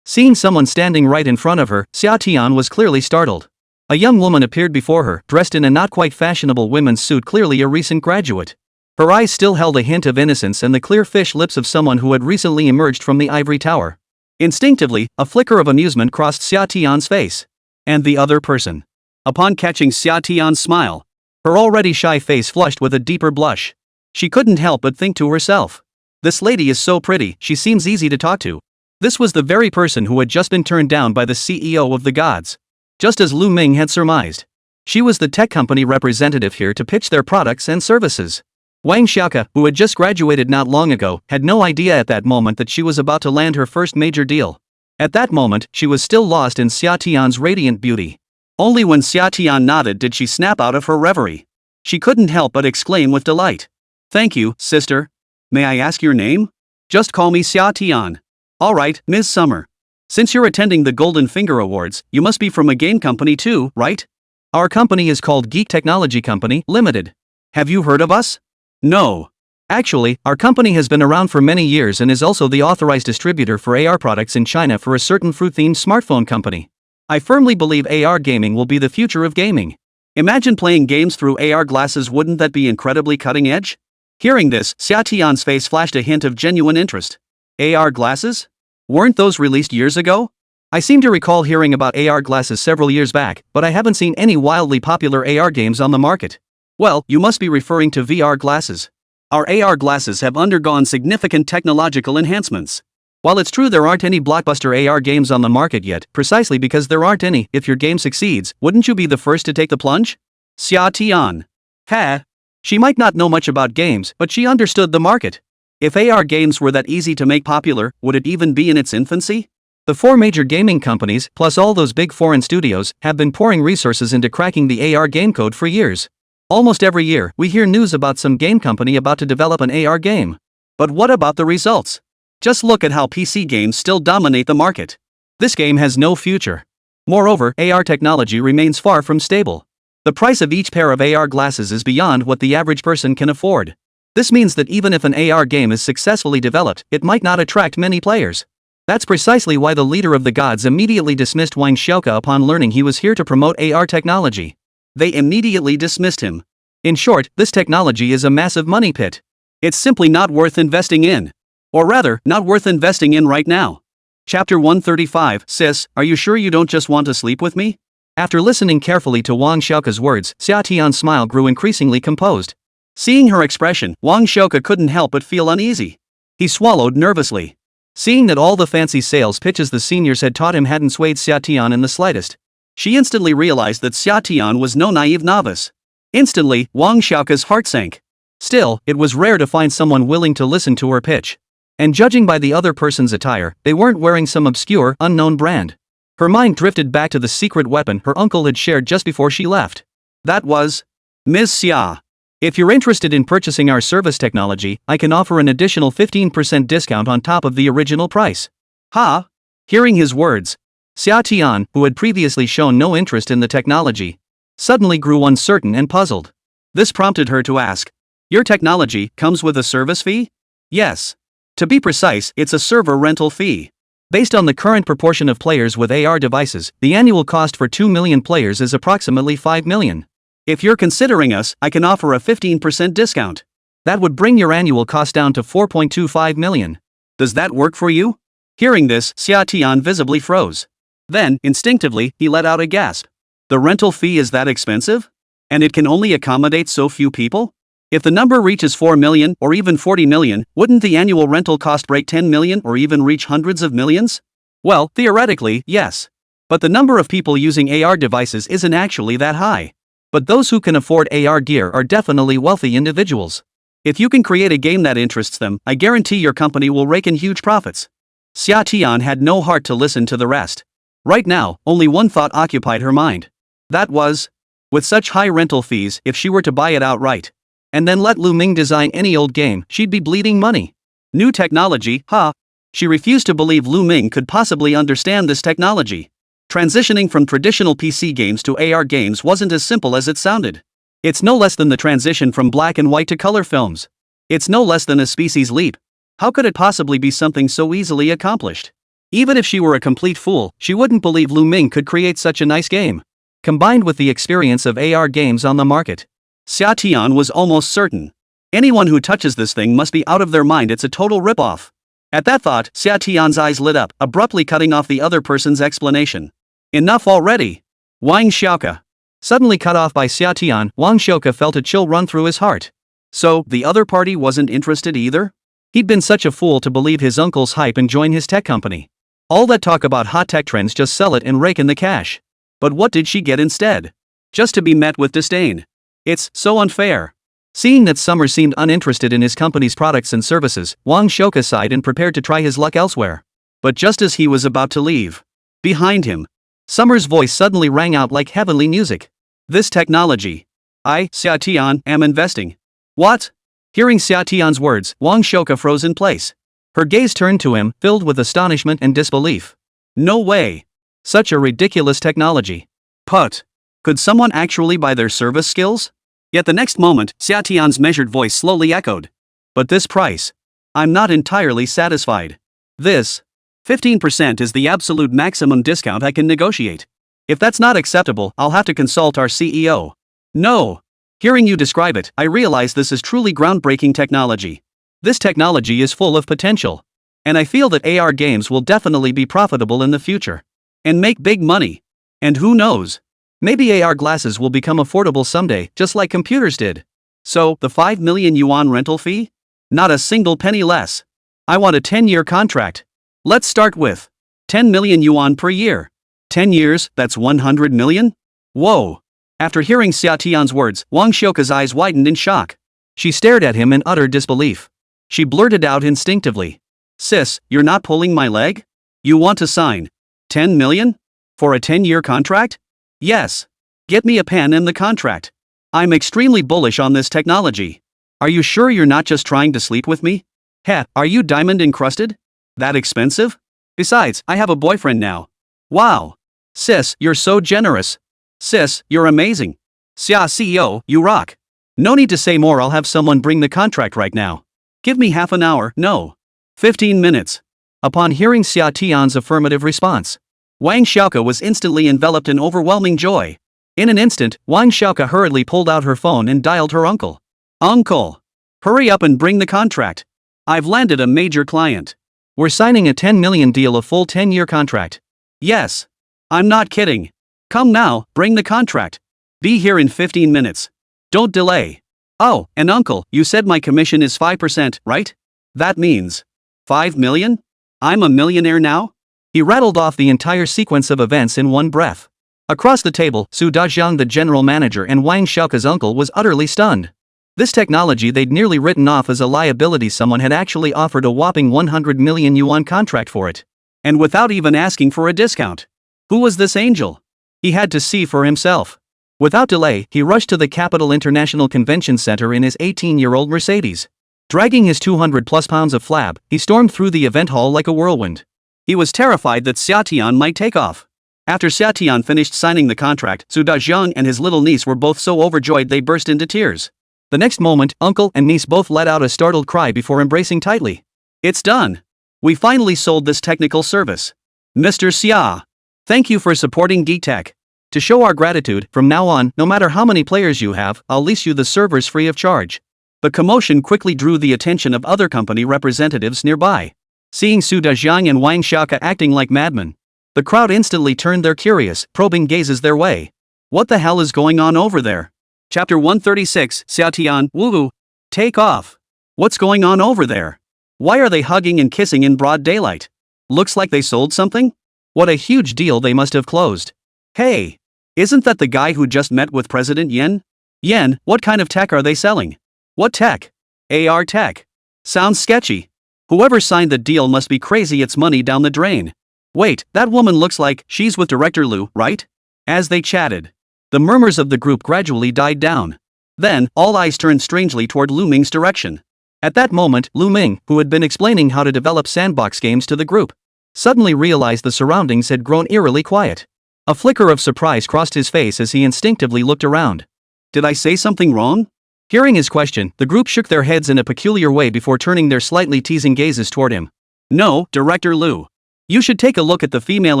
Seeing someone standing right in front of her, Xià Tiān was clearly startled. A young woman appeared before her, dressed in a not quite fashionable women's suit, clearly a recent graduate. Her eyes still held a hint of innocence and the clear fish lips of someone who had recently emerged from the ivory tower. Instinctively, a flicker of amusement crossed Xià Tiān's face. And the other person. Upon catching Xià Tiān's smile, her already shy face flushed with a deeper blush. She couldn't help but think to herself. This lady is so pretty, she seems easy to talk to. This was the very person who had just been turned down by the CEO of the gods. Just as Lù Ming had surmised. She was the tech company representative here to pitch their products and services. Wang Xiaoke, who had just graduated not long ago, had no idea at that moment that she was about to land her first major deal. At that moment, she was still lost in Xià Tiān's radiant beauty. Only when Xià Tiān nodded did she snap out of her reverie. She couldn't help but exclaim with delight. Thank you, sister. May I ask your name? Just call me Xià Tiān. Alright, Ms. Summer. Since you're attending the Golden Finger Awards, you must be from a game company too, right? Our company is called Geek Technology Company, Limited. Have you heard of us? No. Actually, our company has been around for many years and is also the authorized distributor for AR products in China for a certain fruit-themed smartphone company. I firmly believe AR gaming will be the future of gaming. Imagine playing games through AR glasses, wouldn't that be incredibly cutting edge? Hearing this, Xià Tiān's face flashed a hint of genuine interest. AR glasses? Weren't those released years ago? I seem to recall hearing about AR glasses several years back, but I haven't seen any wildly popular AR games on the market. Well, you must be referring to VR glasses. Our AR glasses have undergone significant technological enhancements. While it's true there aren't any blockbuster AR games on the market yet, precisely because there aren't any, if your game succeeds, wouldn't you be the first to take the plunge? Xià Tiān. Ha! She might not know much about games, but she understood the market. If AR games were that easy to make popular, would it even be in its infancy? The 4 major gaming companies, plus all those big foreign studios, have been pouring resources into cracking the AR game code for years. Almost every year, we hear news about some game company about to develop an AR game. But what about the results? Just look at how PC games still dominate the market. This game has no future. Moreover, AR technology remains far from stable. The price of each pair of AR glasses is beyond what the average person can afford. This means that even if an AR game is successfully developed, it might not attract many players. That's precisely why the leader of the gods immediately dismissed Wang Xiaoke upon learning he was here to promote AR technology. They immediately dismissed him. In short, this technology is a massive money pit. It's simply not worth investing in. Or rather, not worth investing in right now. Chapter 135, Sis, are you sure you don't just want to sleep with me? After listening carefully to Wang Xiaoke's words, Xià Tiān's smile grew increasingly composed. Seeing her expression, Wang Xiaoke couldn't help but feel uneasy. He swallowed nervously. Seeing that all the fancy sales pitches the seniors had taught him hadn't swayed Xià Tiān in the slightest, she instantly realized that Xià Tiān was no naive novice. Instantly, Wang Xiaoke's heart sank. Still, it was rare to find someone willing to listen to her pitch. And judging by the other person's attire, they weren't wearing some obscure, unknown brand. Her mind drifted back to the secret weapon her uncle had shared just before she left. That was, Ms. Xia. If you're interested in purchasing our service technology, I can offer an additional 15% discount on top of the original price. Ha! Hearing his words, Xià Tiān, who had previously shown no interest in the technology, suddenly grew uncertain and puzzled. This prompted her to ask, your technology comes with a service fee? Yes. To be precise, it's a server rental fee. Based on the current proportion of players with AR devices, the annual cost for 2 million players is approximately 5 million. If you're considering us, I can offer a 15% discount. That would bring your annual cost down to 4.25 million. Does that work for you? Hearing this, Xià Tiān visibly froze. Then, instinctively, he let out a gasp. The rental fee is that expensive? And it can only accommodate so few people? If the number reaches 4 million or even 40 million, wouldn't the annual rental cost break 10 million or even reach hundreds of millions? Well, theoretically, yes. But the number of people using AR devices isn't actually that high. But those who can afford AR gear are definitely wealthy individuals. If you can create a game that interests them, I guarantee your company will rake in huge profits. Xià Tiān had no heart to listen to the rest. Right now, only one thought occupied her mind. That was, with such high rental fees, if she were to buy it outright, and then let Lù Ming design any old game, she'd be bleeding money. New technology, huh? She refused to believe Lù Ming could possibly understand this technology. Transitioning from traditional PC games to AR games wasn't as simple as it sounded. It's no less than the transition from black and white to color films. It's no less than a species leap. How could it possibly be something so easily accomplished? Even if she were a complete fool, she wouldn't believe Lù Ming could create such a nice game. Combined with the experience of AR games on the market, Xià Tiān was almost certain. Anyone who touches this thing must be out of their mind, it's a total ripoff. At that thought, Xià Tiān's eyes lit up, abruptly cutting off the other person's explanation. Enough already! Wang Xiaoke. Suddenly cut off by Xià Tiān, Wang Xiaoke felt a chill run through his heart. So, the other party wasn't interested either? He'd been such a fool to believe his uncle's hype and join his tech company. All that talk about hot tech trends, just sell it and rake in the cash. But what did she get instead? Just to be met with disdain. It's so unfair. Seeing that Summer seemed uninterested in his company's products and services, Wang Xiaoke sighed and prepared to try his luck elsewhere. But just as he was about to leave, behind him, Summer's voice suddenly rang out like heavenly music. This technology. I, Xià Tiān, am investing. What? Hearing Xià Tiān's words, Wang Xiaoke froze in place. Her gaze turned to him, filled with astonishment and disbelief. No way. Such a ridiculous technology. Put. Could someone actually buy their service skills? Yet the next moment, Xià Tiān's measured voice slowly echoed. But this price? I'm not entirely satisfied. This 15% is the absolute maximum discount I can negotiate. If that's not acceptable, I'll have to consult our CEO. No. Hearing you describe it, I realize this is truly groundbreaking technology. This technology is full of potential. And I feel that AR games will definitely be profitable in the future. And make big money. And who knows? Maybe AR glasses will become affordable someday, just like computers did. So, the 5 million yuan rental fee? Not a single penny less. I want a 10-year contract. Let's start with 10 million yuan per year. 10 years, that's 100 million? Whoa. After hearing Xià Tiān's words, Wang Xiaoke's eyes widened in shock. She stared at him in utter disbelief. She blurted out instinctively. Sis, you're not pulling my leg? You want to sign 10 million? For a 10-year contract? Yes. Get me a pen and the contract. I'm extremely bullish on this technology. Are you sure you're not just trying to sleep with me? Heh, are you diamond encrusted? That expensive? Besides, I have a boyfriend now. Wow. Sis, you're so generous. Sis, you're amazing. Sia CEO, you rock. No need to say more, I'll have someone bring the contract right now. Give me half an hour, no. 15 minutes. Upon hearing Xià Tiān's affirmative response, Wang Xiaoke was instantly enveloped in overwhelming joy. In an instant, Wang Xiaoke hurriedly pulled out her phone and dialed her uncle. Uncle! Hurry up and bring the contract. I've landed a major client. We're signing a 10 million deal, a full 10-year contract. Yes. I'm not kidding. Come now, bring the contract. Be here in 15 minutes. Don't delay. Oh, and uncle, you said my commission is 5%, right? That means 5 million? I'm a millionaire now? He rattled off the entire sequence of events in one breath. Across the table, Su Dajiang, the general manager and Wang Xiaoke's uncle, was utterly stunned. This technology they'd nearly written off as a liability, someone had actually offered a whopping 100 million yuan contract for it. And without even asking for a discount. Who was this angel? He had to see for himself. Without delay, he rushed to the Capital International Convention Center in his 18-year-old Mercedes. Dragging his 200+ pounds of flab, he stormed through the event hall like a whirlwind. He was terrified that Xià Tiān might take off. After Xià Tiān finished signing the contract, Su Dajiang and his little niece were both so overjoyed they burst into tears. The next moment, uncle and niece both let out a startled cry before embracing tightly. It's done. We finally sold this technical service. Mr. Sia. Thank you for supporting Geek Tech. To show our gratitude, from now on, no matter how many players you have, I'll lease you the servers free of charge. The commotion quickly drew the attention of other company representatives nearby. Seeing Su Dajiang and Wang Xiaoke acting like madmen, the crowd instantly turned their curious, probing gazes their way. What the hell is going on over there? Chapter 136, Xià Tiān, woo-hoo. Take off. What's going on over there? Why are they hugging and kissing in broad daylight? Looks like they sold something? What a huge deal they must have closed. Hey! Isn't that the guy who just met with President Yen? Yen, what kind of tech are they selling? What tech? AR tech. Sounds sketchy. Whoever signed the deal must be crazy, it's money down the drain. Wait, that woman looks like she's with Director Lù, right? As they chatted, the murmurs of the group gradually died down. Then, all eyes turned strangely toward Lù Ming's direction. At that moment, Lù Ming, who had been explaining how to develop sandbox games to the group, suddenly realized the surroundings had grown eerily quiet. A flicker of surprise crossed his face as he instinctively looked around. Did I say something wrong? Hearing his question, the group shook their heads in a peculiar way before turning their slightly teasing gazes toward him. No, Director Lù. You should take a look at the female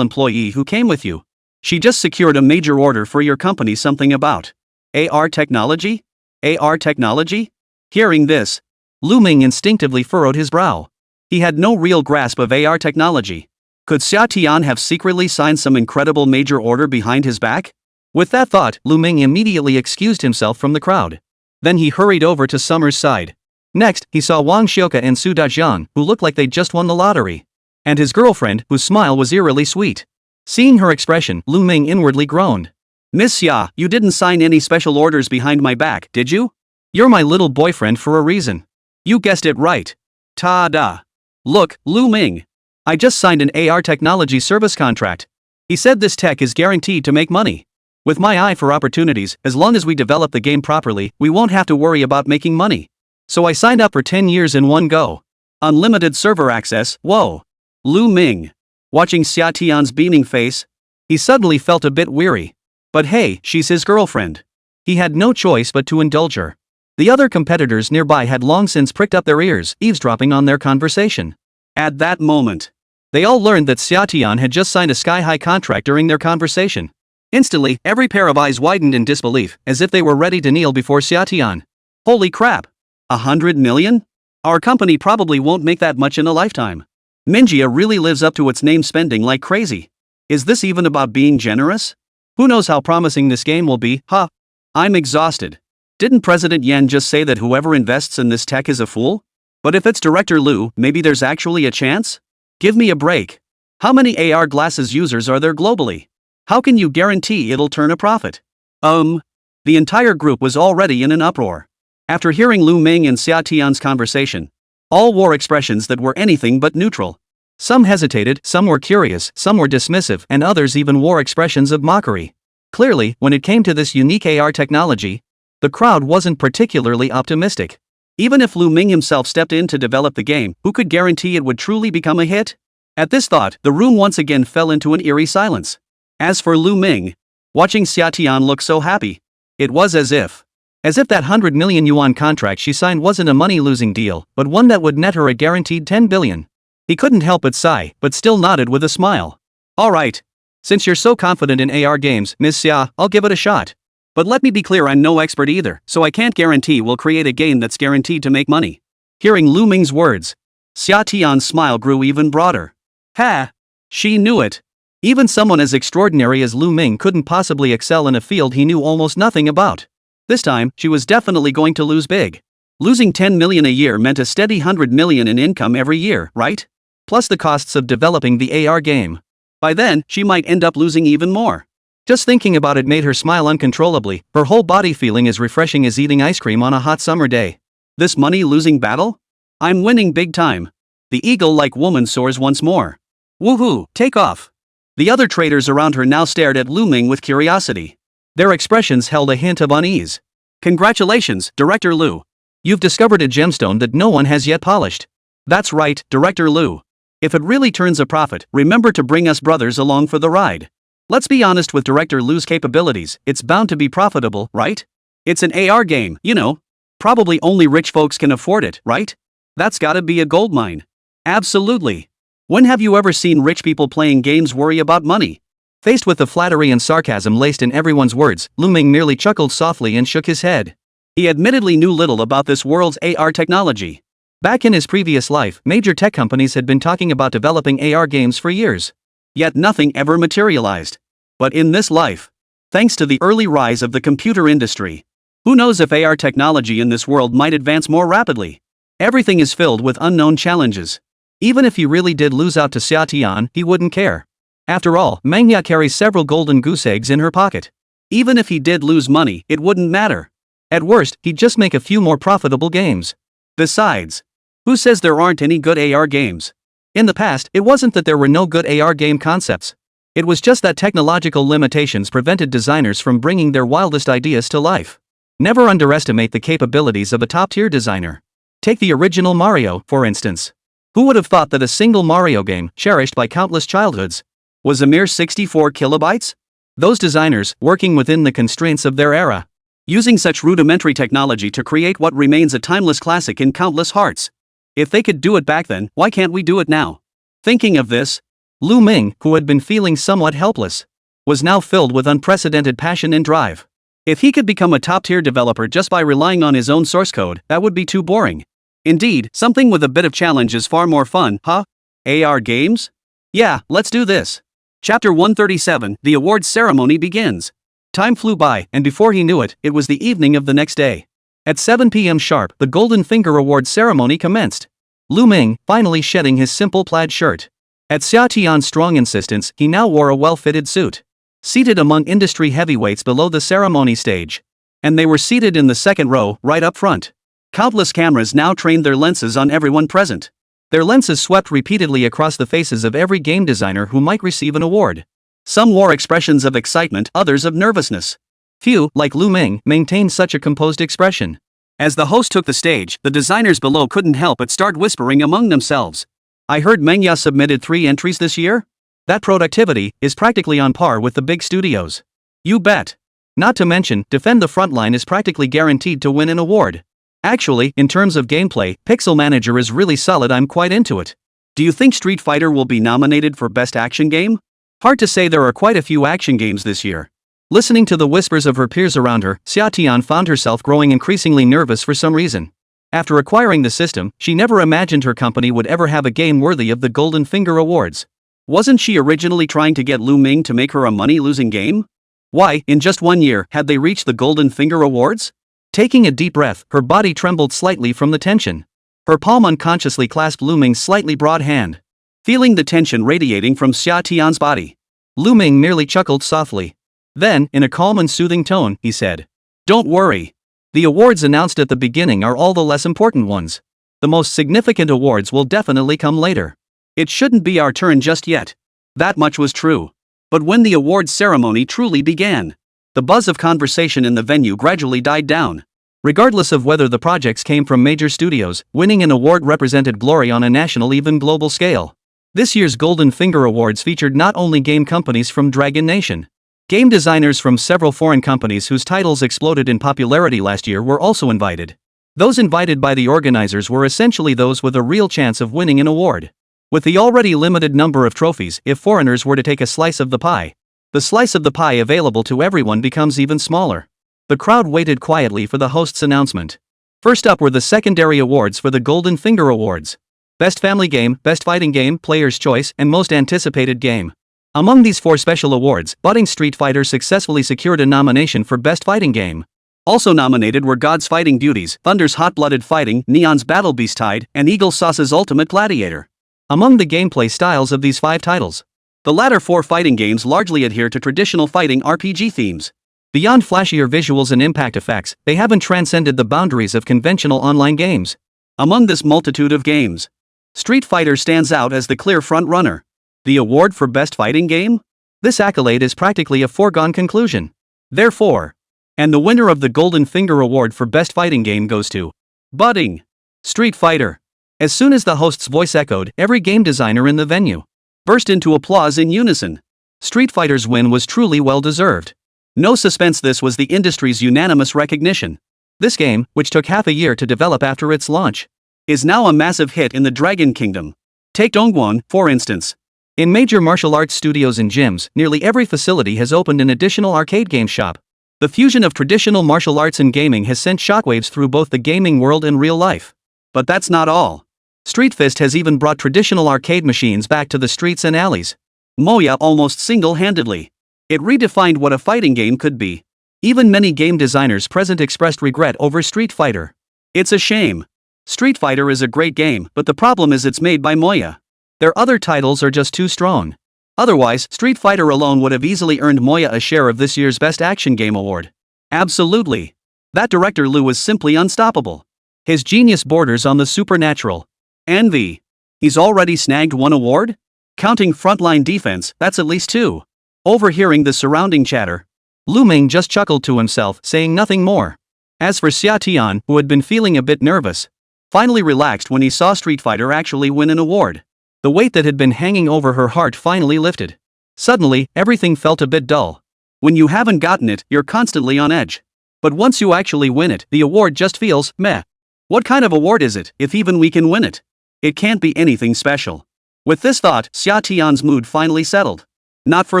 employee who came with you. She just secured a major order for your company, something about AR technology? AR technology? Hearing this, Lù Ming instinctively furrowed his brow. He had no real grasp of AR technology. Could Xià Tiān have secretly signed some incredible major order behind his back? With that thought, Lù Ming immediately excused himself from the crowd. Then he hurried over to Summer's side. Next, he saw Wang Xiuke and Su Dajiang, who looked like they'd just won the lottery. And his girlfriend, whose smile was eerily sweet. Seeing her expression, Lù Ming inwardly groaned. Miss Xia, you didn't sign any special orders behind my back, did you? You're my little boyfriend for a reason. You guessed it right. Ta-da. Look, Lù Ming. I just signed an AR technology service contract. He said this tech is guaranteed to make money. With my eye for opportunities, as long as we develop the game properly, we won't have to worry about making money. So I signed up for 10 years in one go. Unlimited server access, whoa. Lù Ming. Watching Xià Tiān's beaming face, he suddenly felt a bit weary. But hey, she's his girlfriend. He had no choice but to indulge her. The other competitors nearby had long since pricked up their ears, eavesdropping on their conversation. At that moment, they all learned that Xià Tiān had just signed a sky-high contract during their conversation. Instantly, every pair of eyes widened in disbelief, as if they were ready to kneel before Xià Tiān. Holy crap! 100 million? Our company probably won't make that much in a lifetime. Minjia really lives up to its name, spending like crazy. Is this even about being generous? Who knows how promising this game will be, huh? I'm exhausted. Didn't President Yan just say that whoever invests in this tech is a fool? But if it's Director Lù, maybe there's actually a chance? Give me a break. How many AR glasses users are there globally? How can you guarantee it'll turn a profit? The entire group was already in an uproar. After hearing Lù Ming and Xià Tiān's conversation, all wore expressions that were anything but neutral. Some hesitated, some were curious, some were dismissive, and others even wore expressions of mockery. Clearly, when it came to this unique AR technology, the crowd wasn't particularly optimistic. Even if Lù Ming himself stepped in to develop the game, who could guarantee it would truly become a hit? At this thought, the room once again fell into an eerie silence. As for Lù Ming, watching Xià Tiān look so happy, it was as if that 100 million yuan contract she signed wasn't a money-losing deal, but one that would net her a guaranteed 10 billion. He couldn't help but sigh, but still nodded with a smile. Alright. Since you're so confident in AR games, Ms. Xia, I'll give it a shot. But let me be clear, I'm no expert either, so I can't guarantee we'll create a game that's guaranteed to make money. Hearing Lù Ming's words, Xià Tiān's smile grew even broader. Ha! She knew it. Even someone as extraordinary as Lù Ming couldn't possibly excel in a field he knew almost nothing about. This time, she was definitely going to lose big. Losing 10 million a year meant a steady 100 million in income every year, right? Plus the costs of developing the AR game. By then, she might end up losing even more. Just thinking about it made her smile uncontrollably, her whole body feeling as refreshing as eating ice cream on a hot summer day. This money-losing battle? I'm winning big time. The eagle-like woman soars once more. Woohoo, take off. The other traders around her now stared at Lù Ming with curiosity. Their expressions held a hint of unease. Congratulations, Director Lù. You've discovered a gemstone that no one has yet polished. That's right, Director Lù. If it really turns a profit, remember to bring us brothers along for the ride. Let's be honest, with Director Lu's capabilities, it's bound to be profitable, right? It's an AR game, you know. Probably only rich folks can afford it, right? That's gotta be a goldmine. Absolutely. When have you ever seen rich people playing games worry about money? Faced with the flattery and sarcasm laced in everyone's words, Lù Ming merely chuckled softly and shook his head. He admittedly knew little about this world's AR technology. Back in his previous life, major tech companies had been talking about developing AR games for years. Yet nothing ever materialized. But in this life, thanks to the early rise of the computer industry, who knows if AR technology in this world might advance more rapidly? Everything is filled with unknown challenges. Even if he really did lose out to Xià Tiān, he wouldn't care. After all, Manhwa carries several golden goose eggs in her pocket. Even if he did lose money, it wouldn't matter. At worst, he'd just make a few more profitable games. Besides, who says there aren't any good AR games? In the past, it wasn't that there were no good AR game concepts. It was just that technological limitations prevented designers from bringing their wildest ideas to life. Never underestimate the capabilities of a top-tier designer. Take the original Mario, for instance. Who would have thought that a single Mario game, cherished by countless childhoods, was a mere 64 kilobytes? Those designers, working within the constraints of their era, using such rudimentary technology to create what remains a timeless classic in countless hearts. If they could do it back then, why can't we do it now? Thinking of this, Lù Ming, who had been feeling somewhat helpless, was now filled with unprecedented passion and drive. If he could become a top-tier developer just by relying on his own source code, that would be too boring. Indeed, something with a bit of challenge is far more fun, huh? AR games? Yeah, let's do this. Chapter 137, the awards ceremony begins. Time flew by, and before he knew it, it was the evening of the next day. At 7 p.m. sharp, the Golden Finger Awards ceremony commenced. Lù Ming, finally shedding his simple plaid shirt. At Xià Tiān's strong insistence, he now wore a well-fitted suit. Seated among industry heavyweights below the ceremony stage. And they were seated in the second row, right up front. Countless cameras now trained their lenses on everyone present. Their lenses swept repeatedly across the faces of every game designer who might receive an award. Some wore expressions of excitement, others of nervousness. Few, like Lù Ming, maintained such a composed expression. As the host took the stage, the designers below couldn't help but start whispering among themselves. I heard Manhwa submitted 3 entries this year? That productivity is practically on par with the big studios. You bet. Not to mention, Defend the Frontline is practically guaranteed to win an award. Actually, in terms of gameplay, Pixel Manager is really solid. I'm quite into it. Do you think Street Fighter will be nominated for Best Action Game? Hard to say, there are quite a few action games this year. Listening to the whispers of her peers around her, Xià Tiān found herself growing increasingly nervous for some reason. After acquiring the system, she never imagined her company would ever have a game worthy of the Golden Finger Awards. Wasn't she originally trying to get Lù Ming to make her a money-losing game? Why, in just 1 year, had they reached the Golden Finger Awards? Taking a deep breath, her body trembled slightly from the tension. Her palm unconsciously clasped Lù Ming's slightly broad hand. Feeling the tension radiating from Xià Tiān's body, Lù Ming merely chuckled softly. Then, in a calm and soothing tone, he said, "Don't worry. The awards announced at the beginning are all the less important ones. The most significant awards will definitely come later. It shouldn't be our turn just yet." That much was true. But when the awards ceremony truly began, the buzz of conversation in the venue gradually died down. Regardless of whether the projects came from major studios, winning an award represented glory on a national, even global scale. This year's Golden Finger Awards featured not only game companies from Dragon Nation. Game designers from several foreign companies whose titles exploded in popularity last year were also invited. Those invited by the organizers were essentially those with a real chance of winning an award. With the already limited number of trophies, if foreigners were to take a slice of the pie, the slice of the pie available to everyone becomes even smaller. The crowd waited quietly for the host's announcement. First up were the secondary awards for the Golden Finger Awards. Best Family Game, Best Fighting Game, Player's Choice, and Most Anticipated Game. Among these 4 special awards, budding Street Fighter successfully secured a nomination for Best Fighting Game. Also nominated were God's Fighting Beauties, Thunder's Hot-Blooded Fighting, Neon's Battle Beast Tide, and Eagle Sauce's Ultimate Gladiator. Among the gameplay styles of these 5 titles, the latter 4 fighting games largely adhere to traditional fighting RPG themes. Beyond flashier visuals and impact effects, they haven't transcended the boundaries of conventional online games. Among this multitude of games, Street Fighter stands out as the clear front-runner. The award for Best Fighting Game? This accolade is practically a foregone conclusion. Therefore, and the winner of the Golden Finger Award for Best Fighting Game goes to budding Street Fighter. As soon as the host's voice echoed, every game designer in the venue burst into applause in unison. Street Fighter's win was truly well-deserved. No suspense, this was the industry's unanimous recognition. This game, which took half a year to develop after its launch, is now a massive hit in the Dragon Kingdom. Take Dongwon, for instance. In major martial arts studios and gyms, nearly every facility has opened an additional arcade game shop. The fusion of traditional martial arts and gaming has sent shockwaves through both the gaming world and real life. But that's not all. Street Fist has even brought traditional arcade machines back to the streets and alleys. Moya almost single-handedly. It redefined what a fighting game could be. Even many game designers present expressed regret over Street Fighter. It's a shame. Street Fighter is a great game, but the problem is it's made by Moya. Their other titles are just too strong. Otherwise, Street Fighter alone would have easily earned Moya a share of this year's Best Action Game Award. Absolutely. That director Lù is simply unstoppable. His genius borders on the supernatural. Envy. He's already snagged 1 award? Counting Frontline Defense, that's at least 2. Overhearing the surrounding chatter, Lù Ming just chuckled to himself, saying nothing more. As for Xià Tiān, who had been feeling a bit nervous, finally relaxed when he saw Street Fighter actually win an award. The weight that had been hanging over her heart finally lifted. Suddenly, everything felt a bit dull. When you haven't gotten it, you're constantly on edge. But once you actually win it, the award just feels meh. What kind of award is it, if even we can win it? It can't be anything special. With this thought, Xià Tiān's mood finally settled. Not for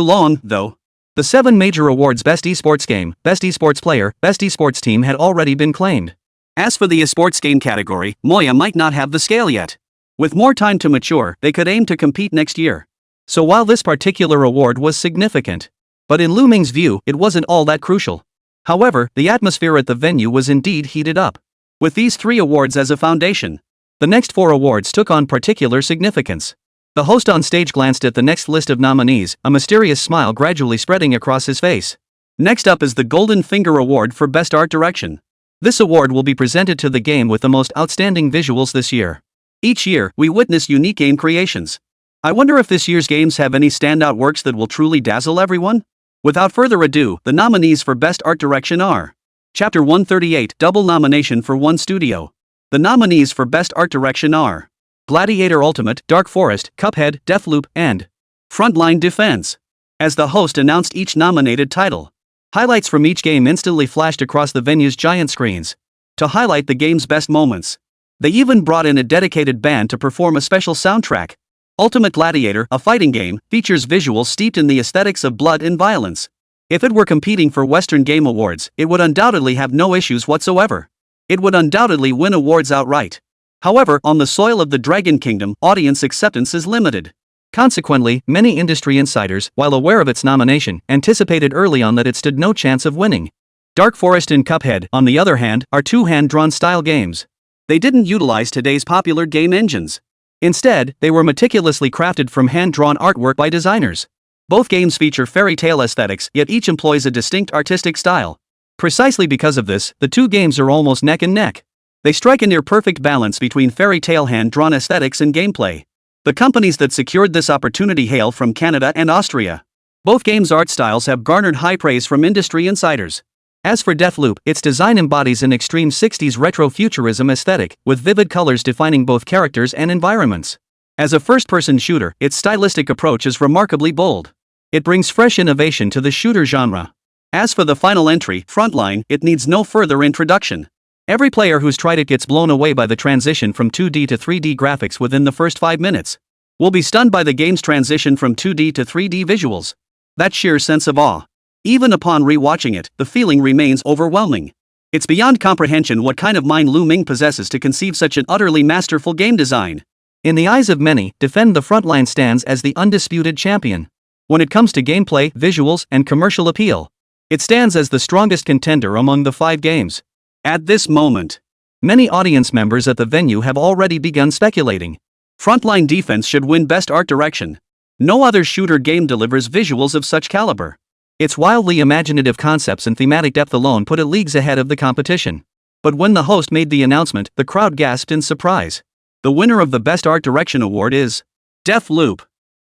long, though. The 7 major awards: Best Esports Game, Best Esports Player, Best Esports Team had already been claimed. As for the esports game category, Moya might not have the scale yet. With more time to mature, they could aim to compete next year. So while this particular award was significant, but in Lù Ming's view, it wasn't all that crucial. However, the atmosphere at the venue was indeed heated up. With these 3 awards as a foundation, the next 4 awards took on particular significance. The host on stage glanced at the next list of nominees, a mysterious smile gradually spreading across his face. Next up is the Golden Finger Award for Best Art Direction. This award will be presented to the game with the most outstanding visuals this year. Each year, we witness unique game creations. I wonder if this year's games have any standout works that will truly dazzle everyone? Without further ado, the nominees for Best Art Direction are Chapter 138, double nomination for one studio. The nominees for Best Art Direction are Gladiator Ultimate, Dark Forest, Cuphead, Deathloop, and Frontline Defense. As the host announced each nominated title, highlights from each game instantly flashed across the venue's giant screens to highlight the game's best moments. They even brought in a dedicated band to perform a special soundtrack. Ultimate Gladiator, a fighting game, features visuals steeped in the aesthetics of blood and violence. If it were competing for Western Game Awards, it would undoubtedly have no issues whatsoever. It would undoubtedly win awards outright. However, on the soil of the Dragon Kingdom, audience acceptance is limited. Consequently, many industry insiders, while aware of its nomination, anticipated early on that it stood no chance of winning. Dark Forest and Cuphead, on the other hand, are 2 hand-drawn style games. They didn't utilize today's popular game engines. Instead, they were meticulously crafted from hand-drawn artwork by designers. Both games feature fairy tale aesthetics, yet each employs a distinct artistic style. Precisely because of this, the 2 games are almost neck and neck. They strike a near-perfect balance between fairy tale hand-drawn aesthetics and gameplay. The companies that secured this opportunity hail from Canada and Austria. Both games' art styles have garnered high praise from industry insiders. As for Deathloop, its design embodies an extreme 60s retro-futurism aesthetic, with vivid colors defining both characters and environments. As a first-person shooter, its stylistic approach is remarkably bold. It brings fresh innovation to the shooter genre. As for the final entry, Frontline, it needs no further introduction. Every player who's tried it gets blown away by the transition from 2D to 3D graphics within the first 5 minutes. Will be stunned by the game's transition from 2D to 3D visuals. That sheer sense of awe. Even upon re-watching it, the feeling remains overwhelming. It's beyond comprehension what kind of mind Lù Ming possesses to conceive such an utterly masterful game design. In the eyes of many, Defend the Frontline stands as the undisputed champion. When it comes to gameplay, visuals, and commercial appeal, it stands as the strongest contender among the 5 games. At this moment, many audience members at the venue have already begun speculating. Frontline Defense should win Best Art Direction. No other shooter game delivers visuals of such caliber. Its wildly imaginative concepts and thematic depth alone put it leagues ahead of the competition. But when the host made the announcement, the crowd gasped in surprise. The winner of the Best Art Direction award is Deathloop.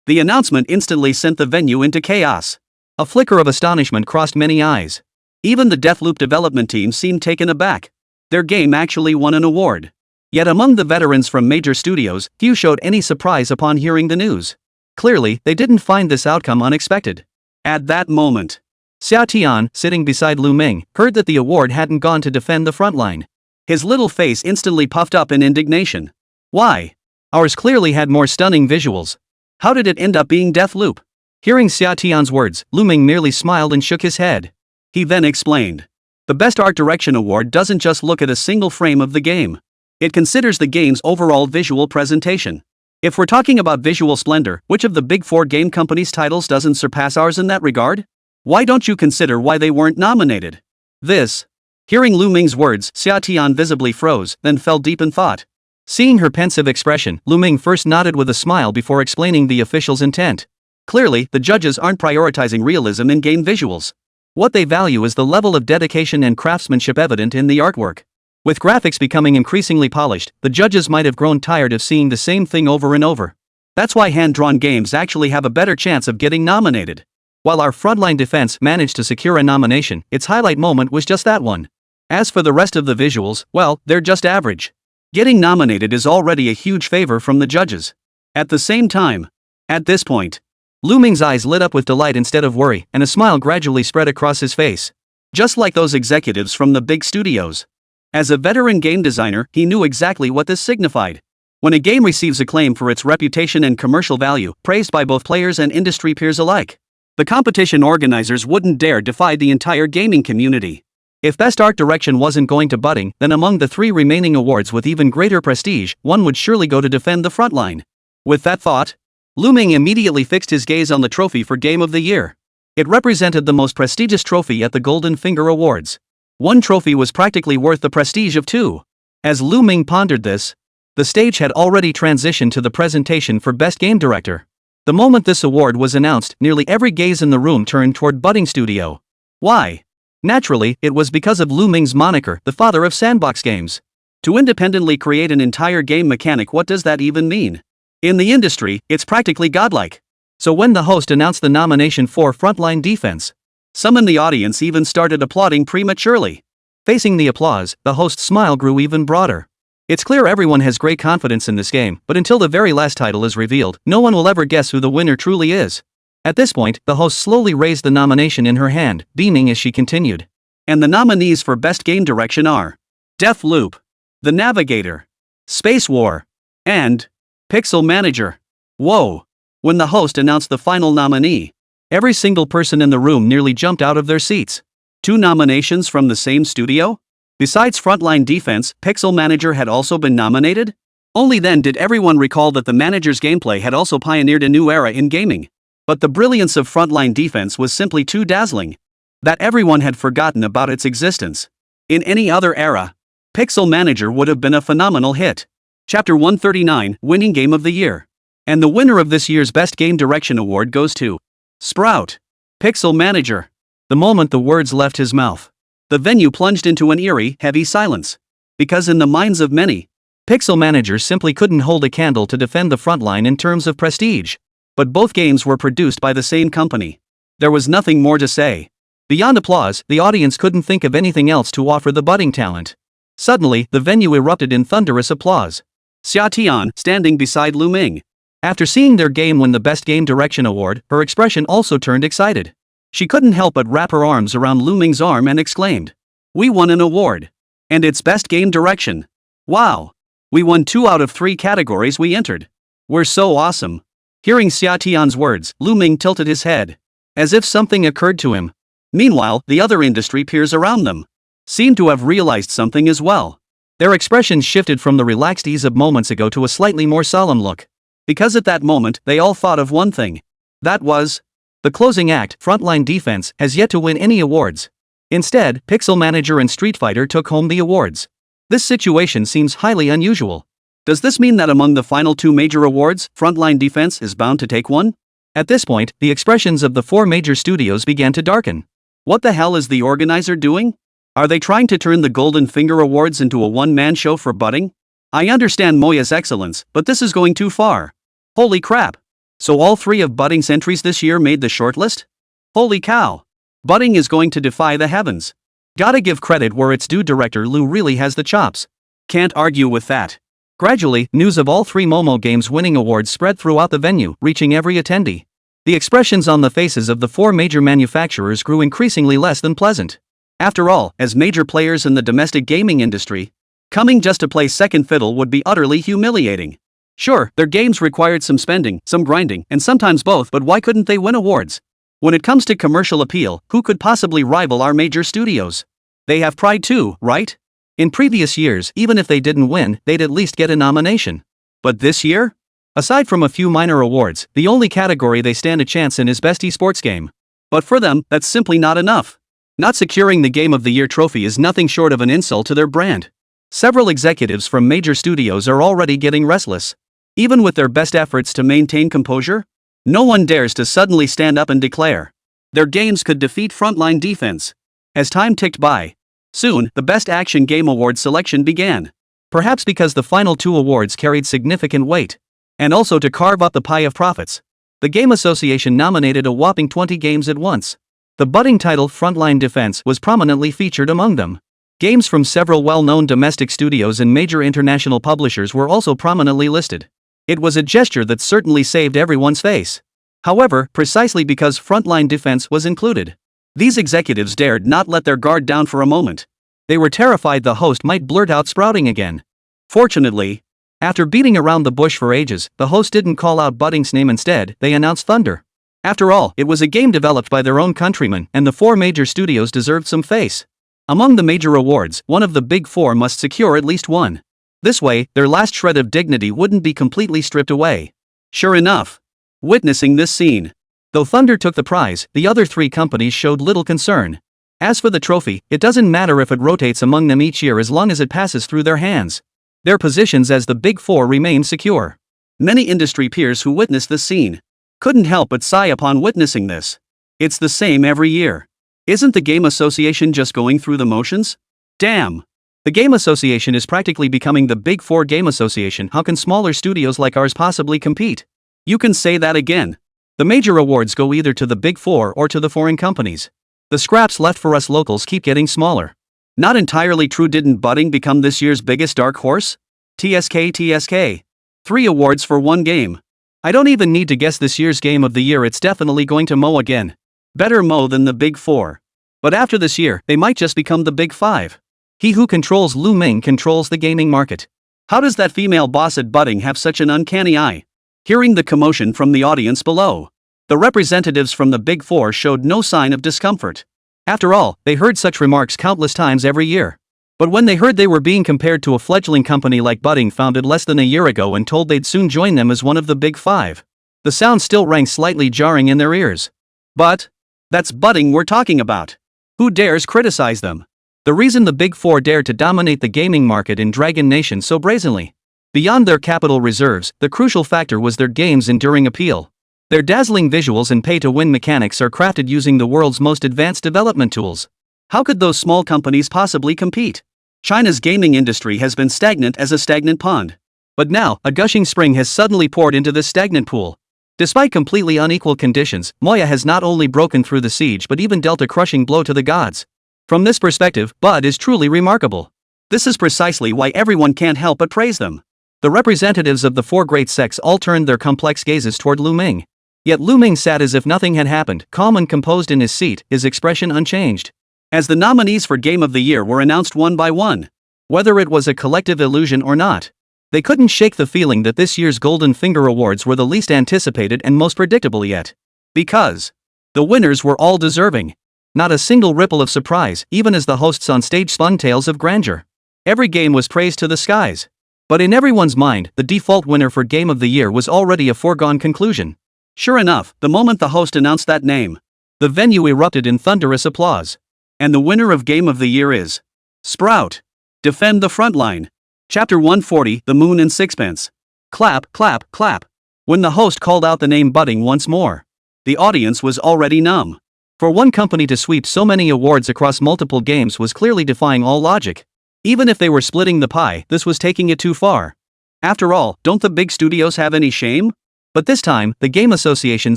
The announcement instantly sent the venue into chaos. A flicker of astonishment crossed many eyes. Even the Deathloop development team seemed taken aback. Their game actually won an award. Yet among the veterans from major studios, few showed any surprise upon hearing the news. Clearly, they didn't find this outcome unexpected. At that moment, Xià Tiān, sitting beside Lù Ming, heard that the award hadn't gone to Defend the Frontline. His little face instantly puffed up in indignation. Why? Ours clearly had more stunning visuals. How did it end up being Deathloop? Hearing Xià Tiān's words, Lù Ming merely smiled and shook his head. He then explained. The Best Art Direction award doesn't just look at a single frame of the game. It considers the game's overall visual presentation. If we're talking about visual splendor, which of the big 4 game companies' titles doesn't surpass ours in that regard? Why don't you consider why they weren't nominated? Hearing Lù Ming's words, Xià Tiān visibly froze, then fell deep in thought. Seeing her pensive expression, Lù Ming first nodded with a smile before explaining the official's intent. Clearly, the judges aren't prioritizing realism in game visuals. What they value is the level of dedication and craftsmanship evident in the artwork. With graphics becoming increasingly polished, the judges might have grown tired of seeing the same thing over and over. That's why hand-drawn games actually have a better chance of getting nominated. While our Frontline Defense managed to secure a nomination, its highlight moment was just that one. As for the rest of the visuals, well, they're just average. Getting nominated is already a huge favor from the judges. At the same time, at this point, Lù Ming's eyes lit up with delight instead of worry, and a smile gradually spread across his face. Just like those executives from the big studios. As a veteran game designer, he knew exactly what this signified. When a game receives acclaim for its reputation and commercial value, praised by both players and industry peers alike, The competition organizers wouldn't dare defy the entire gaming community. If Best Art Direction wasn't going to Budding, then among the 3 remaining awards with even greater prestige, one would surely go to defend the frontline. With that thought, Lù Ming immediately fixed his gaze on the trophy for Game of the Year. It represented the most prestigious trophy at the Golden Finger Awards. One trophy was practically worth the prestige of 2. As Lù Ming pondered this, the stage had already transitioned to the presentation for Best Game Director. The moment this award was announced, nearly every gaze in the room turned toward Budding Studio. Why? Naturally, it was because of Lù Ming's moniker, the father of sandbox games. To independently create an entire game mechanic, what does that even mean? In the industry, it's practically godlike. So when the host announced the nomination for Frontline Defense, some in the audience even started applauding prematurely. Facing the applause, the host's smile grew even broader. It's clear everyone has great confidence in this game, but until the very last title is revealed, no one will ever guess who the winner truly is. At this point, the host slowly raised the nomination in her hand, beaming as she continued. And the nominees for Best Game Direction are Death Loop, The Navigator, Space War, and Pixel Manager. Whoa! When the host announced the final nominee, every single person in the room nearly jumped out of their seats. 2 nominations from the same studio? Besides Frontline Defense, Pixel Manager had also been nominated? Only then did everyone recall that the manager's gameplay had also pioneered a new era in gaming. But the brilliance of Frontline Defense was simply too dazzling that everyone had forgotten about its existence. In any other era, Pixel Manager would have been a phenomenal hit. Chapter 139, Winning Game of the Year. And the winner of this year's Best Game Direction Award goes to Sprout, Pixel Manager. The moment the words left his mouth, the venue plunged into an eerie, heavy silence. Because in the minds of many, Pixel Manager simply couldn't hold a candle to defend the frontline in terms of prestige. But both games were produced by the same company. There was nothing more to say. Beyond applause, the audience couldn't think of anything else to offer the budding talent. Suddenly, the venue erupted in thunderous applause. Xià Tiān, standing beside Lù Ming. After seeing their game win the Best Game Direction Award, her expression also turned excited. She couldn't help but wrap her arms around Lù Ming's arm and exclaimed, "We won an award. And it's Best Game Direction. Wow! We won 2 out of 3 categories we entered. We're so awesome." Hearing Xià Tiān's words, Lù Ming tilted his head, as if something occurred to him. Meanwhile, the other industry peers around them seemed to have realized something as well. Their expressions shifted from the relaxed ease of moments ago to a slightly more solemn look. Because at that moment, they all thought of one thing. That was, the closing act, Frontline Defense, has yet to win any awards. Instead, Pixel Manager and Street Fighter took home the awards. This situation seems highly unusual. Does this mean that among the final 2 major awards, Frontline Defense is bound to take one? At this point, the expressions of the 4 major studios began to darken. What the hell is the organizer doing? Are they trying to turn the Golden Finger Awards into a one-man show for budding? I understand Moya's excellence, but this is going too far. Holy crap! So all 3 of Budding's entries this year made the shortlist? Holy cow! Budding is going to defy the heavens. Gotta give credit where it's due, director Lù really has the chops. Can't argue with that. Gradually, news of all 3 Momo Games winning awards spread throughout the venue, reaching every attendee. The expressions on the faces of the 4 major manufacturers grew increasingly less than pleasant. After all, as major players in the domestic gaming industry, coming just to play second fiddle would be utterly humiliating. Sure, their games required some spending, some grinding, and sometimes both, but why couldn't they win awards? When it comes to commercial appeal, who could possibly rival our major studios? They have pride too, right? In previous years, even if they didn't win, they'd at least get a nomination. But this year? Aside from a few minor awards, the only category they stand a chance in is Best Esports Game. But for them, that's simply not enough. Not securing the Game of the Year trophy is nothing short of an insult to their brand. Several executives from major studios are already getting restless. Even with their best efforts to maintain composure, no one dares to suddenly stand up and declare their games could defeat Frontline Defense. As time ticked by, soon, the Best Action Game Award selection began. Perhaps because the final 2 awards carried significant weight. And also to carve up the pie of profits, the Game Association nominated a whopping 20 games at once. The budding title Frontline Defense was prominently featured among them. Games from several well-known domestic studios and major international publishers were also prominently listed. It was a gesture that certainly saved everyone's face. However, precisely because Frontline Defense was included, these executives dared not let their guard down for a moment. They were terrified the host might blurt out Sprouting again. Fortunately, after beating around the bush for ages, the host didn't call out Budding's name. Instead, they announced Thunder. After all, it was a game developed by their own countrymen, and the four major studios deserved some face. Among the major awards, one of the big four must secure at least one. This way, their last shred of dignity wouldn't be completely stripped away. Sure enough, witnessing this scene, though Thunder took the prize, the other three companies showed little concern. As for the trophy, it doesn't matter if it rotates among them each year as long as it passes through their hands. Their positions as the big four remain secure. Many industry peers who witnessed this scene couldn't help but sigh upon witnessing this. It's the same every year. Isn't the Game Association just going through the motions? Damn! The Game Association is practically becoming the Big Four Game Association. How can smaller studios like ours possibly compete? You can say that again. The major awards go either to the Big Four or to the foreign companies. The scraps left for us locals keep getting smaller. Not entirely true. Didn't Budding become this year's biggest dark horse? TSK. 3 awards for one game. I don't even need to guess this year's game of the year. It's definitely going to Mo again. Better Mo than the Big Four. But after this year, they might just become the Big Five. He who controls Lù Ming controls the gaming market. How does that female boss at Budding have such an uncanny eye? Hearing the commotion from the audience below, the representatives from the Big Four showed no sign of discomfort. After all, they heard such remarks countless times every year. But when they heard they were being compared to a fledgling company like Budding founded less than a year ago and told they'd soon join them as one of the Big Five, the sound still rang slightly jarring in their ears. But that's Budding we're talking about. Who dares criticize them? The reason the Big Four dared to dominate the gaming market in Dragon Nation so brazenly, beyond their capital reserves, the crucial factor was their game's enduring appeal. Their dazzling visuals and pay-to-win mechanics are crafted using the world's most advanced development tools. How could those small companies possibly compete? China's gaming industry has been stagnant as a stagnant pond. But now, a gushing spring has suddenly poured into this stagnant pool. Despite completely unequal conditions, Moya has not only broken through the siege but even dealt a crushing blow to the gods. From this perspective, Bud is truly remarkable. This is precisely why everyone can't help but praise them. The representatives of the four great sects all turned their complex gazes toward Lù Ming. Yet Lù Ming sat as if nothing had happened, calm and composed in his seat, his expression unchanged. As the nominees for Game of the Year were announced one by one, whether it was a collective illusion or not, they couldn't shake the feeling that this year's Golden Finger Awards were the least anticipated and most predictable yet. Because the winners were all deserving. Not a single ripple of surprise, even as the hosts on stage spun tales of grandeur. Every game was praised to the skies. But in everyone's mind, the default winner for Game of the Year was already a foregone conclusion. Sure enough, the moment the host announced that name, the venue erupted in thunderous applause. And the winner of Game of the Year is Sprout. Defend the Frontline. Chapter 140, The Moon and Sixpence. Clap, clap, clap. When the host called out the name Budding once more, the audience was already numb. For one company to sweep so many awards across multiple games was clearly defying all logic. Even if they were splitting the pie, this was taking it too far. After all, don't the big studios have any shame? But this time, the Game Association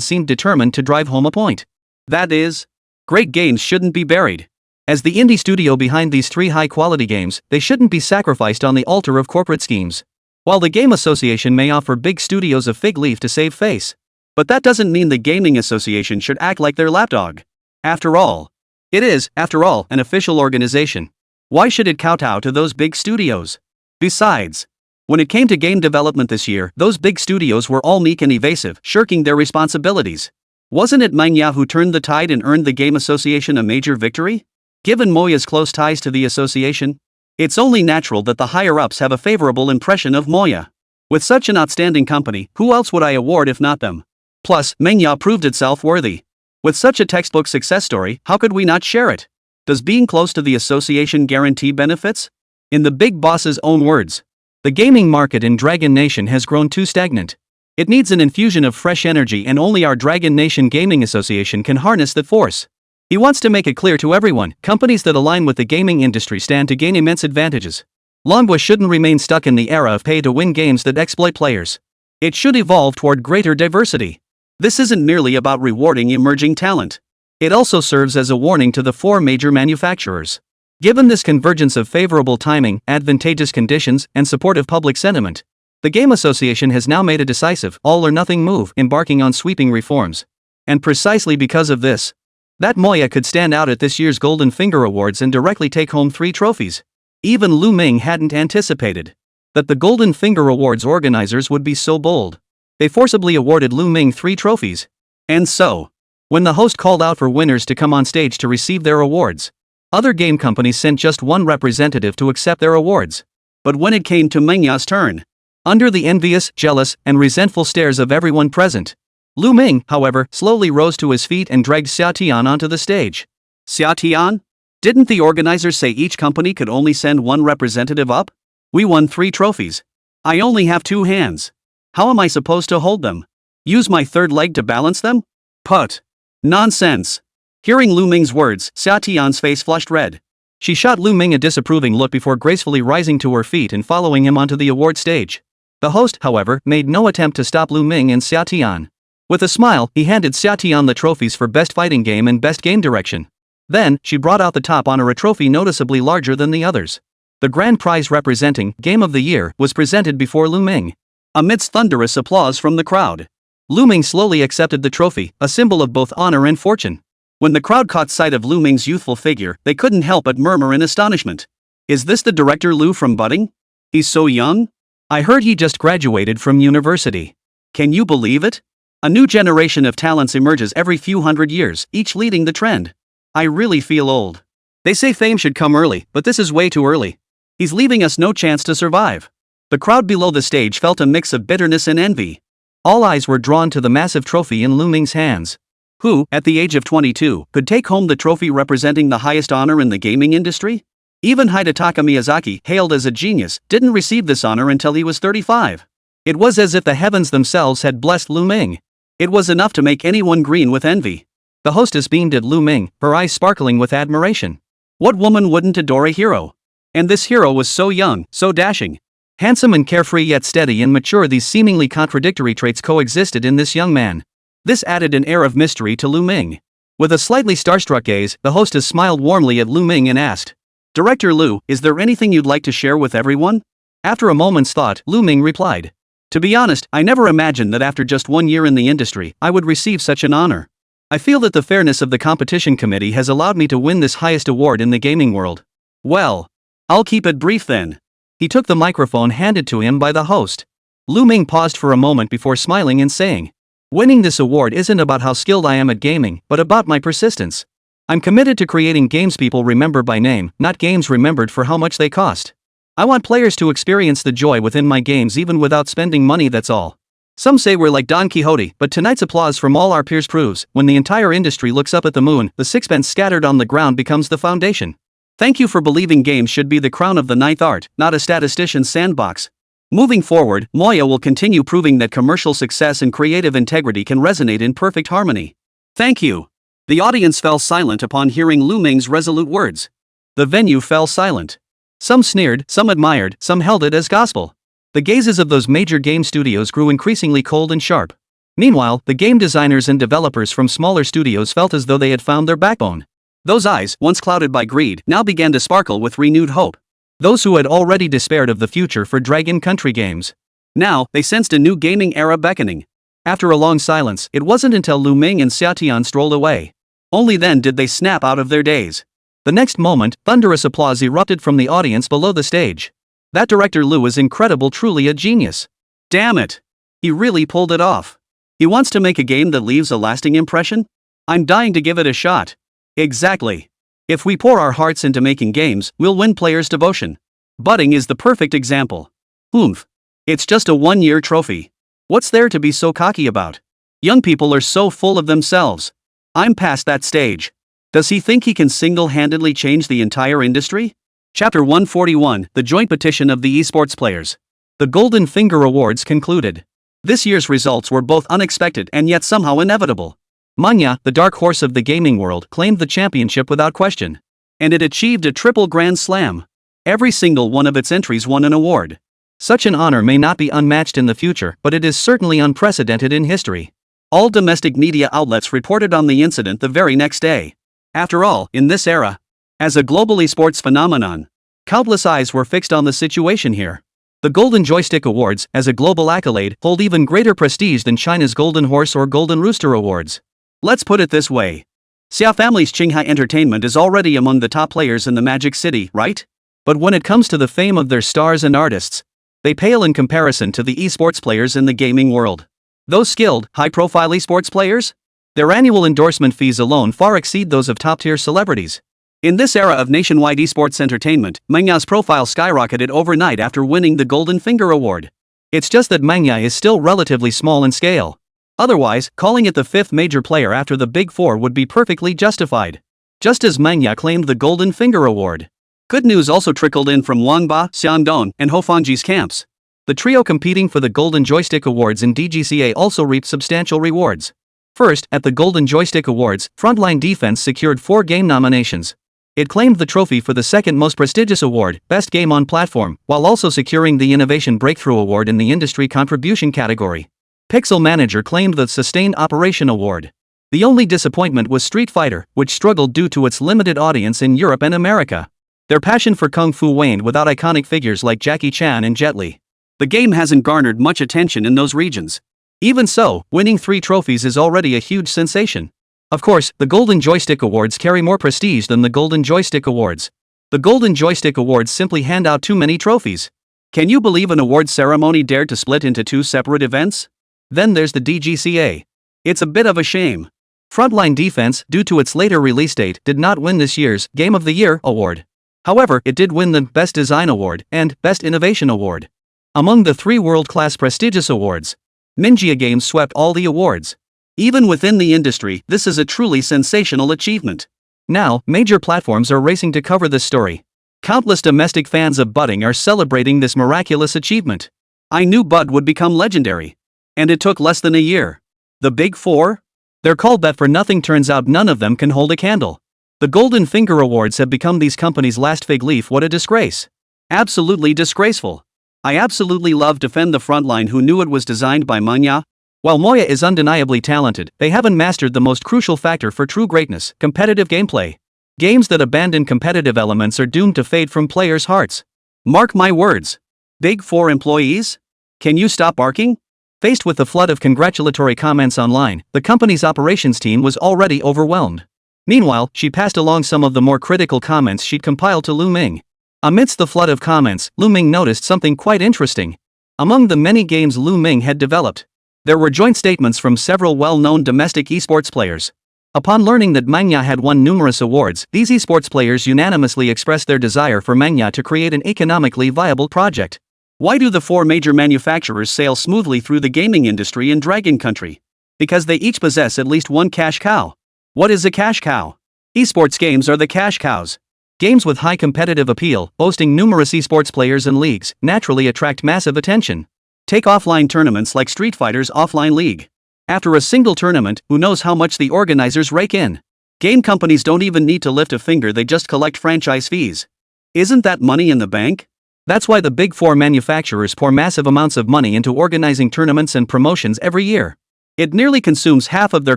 seemed determined to drive home a point. That is, great games shouldn't be buried. As the indie studio behind these 3 high-quality games, they shouldn't be sacrificed on the altar of corporate schemes. While the Game Association may offer big studios a fig leaf to save face, but that doesn't mean the Gaming Association should act like their lapdog. After all, it is, after all, an official organization. Why should it kowtow to those big studios? Besides, when it came to game development this year, those big studios were all meek and evasive, shirking their responsibilities. Wasn't it Manhwa who turned the tide and earned the Game Association a major victory? Given Moya's close ties to the association, it's only natural that the higher-ups have a favorable impression of Moya. With such an outstanding company, who else would I award if not them? Plus, Manhwa proved itself worthy. With such a textbook success story, how could we not share it? Does being close to the association guarantee benefits? In the big boss's own words, the gaming market in Dragon Nation has grown too stagnant. It needs an infusion of fresh energy, and only our Dragon Nation Gaming Association can harness that force. He wants to make it clear to everyone, companies that align with the gaming industry stand to gain immense advantages. Longwa shouldn't remain stuck in the era of pay-to-win games that exploit players. It should evolve toward greater diversity. This isn't merely about rewarding emerging talent. It also serves as a warning to the 4 major manufacturers. Given this convergence of favorable timing, advantageous conditions, and supportive public sentiment, the Game Association has now made a decisive, all-or-nothing move, embarking on sweeping reforms. And precisely because of this, that Moya could stand out at this year's Golden Finger Awards and directly take home 3 trophies. Even Lù Ming hadn't anticipated that the Golden Finger Awards organizers would be so bold. They forcibly awarded Lù Ming 3 trophies. And so, when the host called out for winners to come on stage to receive their awards, other game companies sent just one representative to accept their awards. But when it came to Manhwa's turn, under the envious, jealous, and resentful stares of everyone present, Lù Ming, however, slowly rose to his feet and dragged Xià Tiān onto the stage. Xià Tiān? Didn't the organizers say each company could only send one representative up? We won 3 trophies. I only have 2 hands. How am I supposed to hold them? Use my third leg to balance them? Put. Nonsense. Hearing Lù Ming's words, Xià Tiān's face flushed red. She shot Lù Ming a disapproving look before gracefully rising to her feet and following him onto the award stage. The host, however, made no attempt to stop Lù Ming and Xià Tiān. With a smile, he handed Xià Tiān the trophies for Best Fighting Game and Best Game Direction. Then, she brought out the top honor, a trophy noticeably larger than the others. The grand prize representing Game of the Year was presented before Lù Ming. Amidst thunderous applause from the crowd, Lù Ming slowly accepted the trophy, a symbol of both honor and fortune. When the crowd caught sight of Lù Ming's youthful figure, they couldn't help but murmur in astonishment. Is this the director Lù from Budding? He's so young? I heard he just graduated from university. Can you believe it? A new generation of talents emerges every few hundred years, each leading the trend. I really feel old. They say fame should come early, but this is way too early. He's leaving us no chance to survive. The crowd below the stage felt a mix of bitterness and envy. All eyes were drawn to the massive trophy in Lù Ming's hands. Who, at the age of 22, could take home the trophy representing the highest honor in the gaming industry? Even Hidetaka Miyazaki, hailed as a genius, didn't receive this honor until he was 35. It was as if the heavens themselves had blessed Lù Ming. It was enough to make anyone green with envy. The hostess beamed at Lù Ming, her eyes sparkling with admiration. What woman wouldn't adore a hero? And this hero was so young, so dashing. Handsome and carefree, yet steady and mature. These seemingly contradictory traits coexisted in this young man. This added an air of mystery to Lù Ming. With a slightly starstruck gaze, the hostess smiled warmly at Lù Ming and asked, Director Lù, is there anything you'd like to share with everyone? After a moment's thought, Lù Ming replied, To be honest, I never imagined that after just 1 year in the industry, I would receive such an honor. I feel that the fairness of the competition committee has allowed me to win this highest award in the gaming world. Well, I'll keep it brief then. He took the microphone handed to him by the host. Lù Ming paused for a moment before smiling and saying, Winning this award isn't about how skilled I am at gaming, but about my persistence. I'm committed to creating games people remember by name, not games remembered for how much they cost. I want players to experience the joy within my games even without spending money, that's all. Some say we're like Don Quixote, but tonight's applause from all our peers proves, when the entire industry looks up at the moon, the sixpence scattered on the ground becomes the foundation. Thank you for believing games should be the crown of the ninth art, not a statistician's sandbox. Moving forward, Manhwa will continue proving that commercial success and creative integrity can resonate in perfect harmony. Thank you. The audience fell silent upon hearing Lù Ming's resolute words. The venue fell silent. Some sneered, some admired, some held it as gospel. The gazes of those major game studios grew increasingly cold and sharp. Meanwhile, the game designers and developers from smaller studios felt as though they had found their backbone. Those eyes, once clouded by greed, now began to sparkle with renewed hope. Those who had already despaired of the future for Dragon Country games. Now, they sensed a new gaming era beckoning. After a long silence, it wasn't until Lù Ming and Xià Tiān strolled away. Only then did they snap out of their daze. The next moment, thunderous applause erupted from the audience below the stage. That director Lù is incredible, truly a genius. Damn it! He really pulled it off. He wants to make a game that leaves a lasting impression? I'm dying to give it a shot. Exactly. If we pour our hearts into making games, we'll win players' devotion. Budding is the perfect example. Oomph. It's just a 1-year trophy. What's there to be so cocky about? Young people are so full of themselves. I'm past that stage. Does he think he can single-handedly change the entire industry? Chapter 141, The Joint Petition of the Esports Players. The Golden Finger Awards concluded. This year's results were both unexpected and yet somehow inevitable. Manhwa, the dark horse of the gaming world, claimed the championship without question. And it achieved a triple grand slam. Every single one of its entries won an award. Such an honor may not be unmatched in the future, but it is certainly unprecedented in history. All domestic media outlets reported on the incident the very next day. After all, in this era, as a global esports phenomenon, countless eyes were fixed on the situation here. The Golden Joystick Awards, as a global accolade, hold even greater prestige than China's Golden Horse or Golden Rooster Awards. Let's put it this way. Sia Family's Qinghai Entertainment is already among the top players in the Magic City, right? But when it comes to the fame of their stars and artists, they pale in comparison to the esports players in the gaming world. Those skilled, high-profile esports players? Their annual endorsement fees alone far exceed those of top-tier celebrities. In this era of nationwide esports entertainment, Manhwa's profile skyrocketed overnight after winning the Golden Finger Award. It's just that Manhwa is still relatively small in scale. Otherwise, calling it the fifth major player after the Big Four would be perfectly justified. Just as Manhwa claimed the Golden Finger Award. Good news also trickled in from Wangba, Xiandong, and Hofanji's camps. The trio competing for the Golden Joystick Awards in DGCA also reaped substantial rewards. First, at the Golden Joystick Awards, Frontline Defense secured 4 game nominations. It claimed the trophy for the second most prestigious award, Best Game on Platform, while also securing the Innovation Breakthrough Award in the Industry Contribution category. Pixel Manager claimed the Sustained Operation Award. The only disappointment was Street Fighter, which struggled due to its limited audience in Europe and America. Their passion for Kung Fu waned without iconic figures like Jackie Chan and Jet Li. The game hasn't garnered much attention in those regions. Even so, winning 3 trophies is already a huge sensation. Of course, the Golden Joystick Awards carry more prestige than the Golden Joystick Awards. The Golden Joystick Awards simply hand out too many trophies. Can you believe an awards ceremony dared to split into 2 separate events? Then there's the DGCA. It's a bit of a shame. Frontline Defense, due to its later release date, did not win this year's Game of the Year award. However, it did win the Best Design Award and Best Innovation Award. Among the 3 world-class prestigious awards, Ninja Games swept all the awards. Even within the industry, this is a truly sensational achievement. Now, major platforms are racing to cover this story. Countless domestic fans of butting are celebrating this miraculous achievement. I knew Bud would become legendary. And it took less than a year. The Big Four? They're called that for nothing, turns out none of them can hold a candle. The Golden Finger Awards have become these companies' last fig leaf. What a disgrace. Absolutely disgraceful. I absolutely love Defend the Frontline, who knew it was designed by Manhwa. While Moya is undeniably talented, they haven't mastered the most crucial factor for true greatness, competitive gameplay. Games that abandon competitive elements are doomed to fade from players' hearts. Mark my words. Big Four employees? Can you stop barking? Faced with the flood of congratulatory comments online, the company's operations team was already overwhelmed. Meanwhile, she passed along some of the more critical comments she'd compiled to Lù Ming. Amidst the flood of comments, Lù Ming noticed something quite interesting. Among the many games Lù Ming had developed, there were joint statements from several well-known domestic esports players. Upon learning that Manhwa had won numerous awards, these esports players unanimously expressed their desire for Manhwa to create an economically viable project. Why do the 4 major manufacturers sail smoothly through the gaming industry in Dragon Country? Because they each possess at least one cash cow. What is a cash cow? Esports games are the cash cows. Games with high competitive appeal, boasting numerous esports players and leagues, naturally attract massive attention. Take offline tournaments like Street Fighter's Offline League. After a single tournament, who knows how much the organizers rake in? Game companies don't even need to lift a finger, they just collect franchise fees. Isn't that money in the bank? That's why the Big Four manufacturers pour massive amounts of money into organizing tournaments and promotions every year. It nearly consumes half of their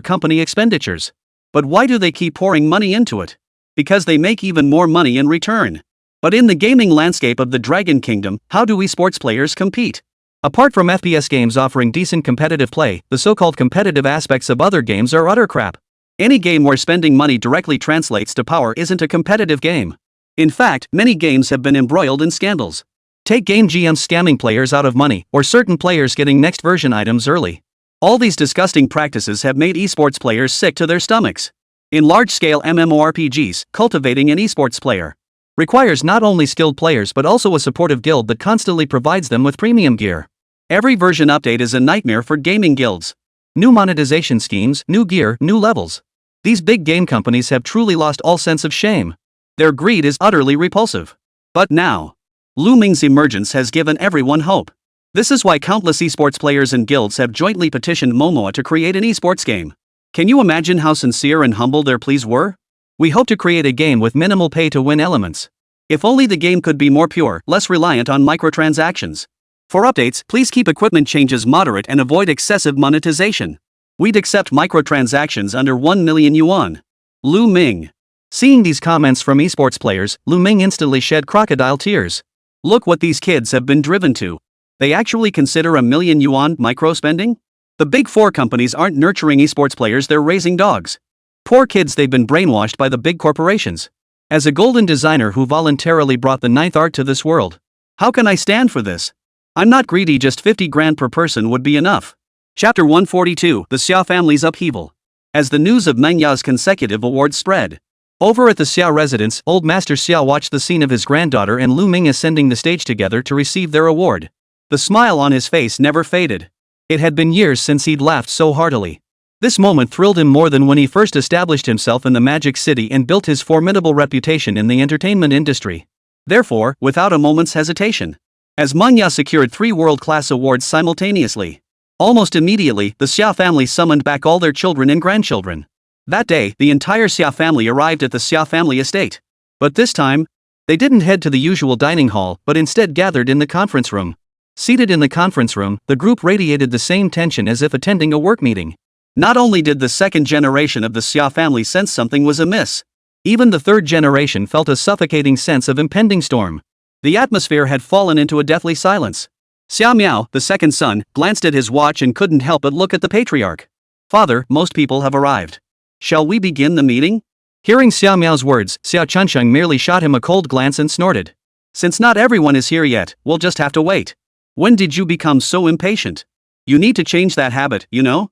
company expenditures. But why do they keep pouring money into it? Because they make even more money in return. But in the gaming landscape of the Dragon Kingdom, how do esports players compete? Apart from FPS games offering decent competitive play, the so-called competitive aspects of other games are utter crap. Any game where spending money directly translates to power isn't a competitive game. In fact, many games have been embroiled in scandals. Take game GMs scamming players out of money, or certain players getting next version items early. All these disgusting practices have made esports players sick to their stomachs. In large-scale MMORPGs, cultivating an esports player requires not only skilled players but also a supportive guild that constantly provides them with premium gear. Every version update is a nightmare for gaming guilds. New monetization schemes, new gear, new levels. These big game companies have truly lost all sense of shame. Their greed is utterly repulsive. But now, Lù Ming's emergence has given everyone hope. This is why countless esports players and guilds have jointly petitioned Momoa to create an esports game. Can you imagine how sincere and humble their pleas were? We hope to create a game with minimal pay-to-win elements. If only the game could be more pure, less reliant on microtransactions. For updates, please keep equipment changes moderate and avoid excessive monetization. We'd accept microtransactions under 1 million yuan. Lù Ming. Seeing these comments from esports players, Lù Ming instantly shed crocodile tears. Look what these kids have been driven to. They actually consider $1 million yuan micro-spending? The Big Four companies aren't nurturing esports players, they're raising dogs. Poor kids, they've been brainwashed by the big corporations. As a golden designer who voluntarily brought the 9th art to this world, how can I stand for this? I'm not greedy, just 50 grand per person would be enough. Chapter 142, The Sia Family's Upheaval. as the news of Manhwa's consecutive awards spread. Over at the Sia residence, old Master Sia watched the scene of his granddaughter and Lù Ming ascending the stage together to receive their award. The smile on his face never faded. It had been years since he'd laughed so heartily. This moment thrilled him more than when he first established himself in the Magic City and built his formidable reputation in the entertainment industry. Therefore, without a moment's hesitation, as Manhwa secured 3 world-class awards simultaneously, almost immediately, the Sia family summoned back all their children and grandchildren. That day, the entire Sia family arrived at the Sia family estate. But this time, they didn't head to the usual dining hall, but instead gathered in the conference room. Seated in the conference room, the group radiated the same tension as if attending a work meeting. Not only did the second generation of the Sia family sense something was amiss, even the third generation felt a suffocating sense of impending storm. The atmosphere had fallen into a deathly silence. Sia Miao, the second son, glanced at his watch and couldn't help but look at the patriarch. "Father, most people have arrived. Shall we begin the meeting?" Hearing Sia Miao's words, Sia Chunsheng merely shot him a cold glance and snorted. "Since not everyone is here yet, we'll just have to wait. When did you become so impatient? You need to change that habit, you know?"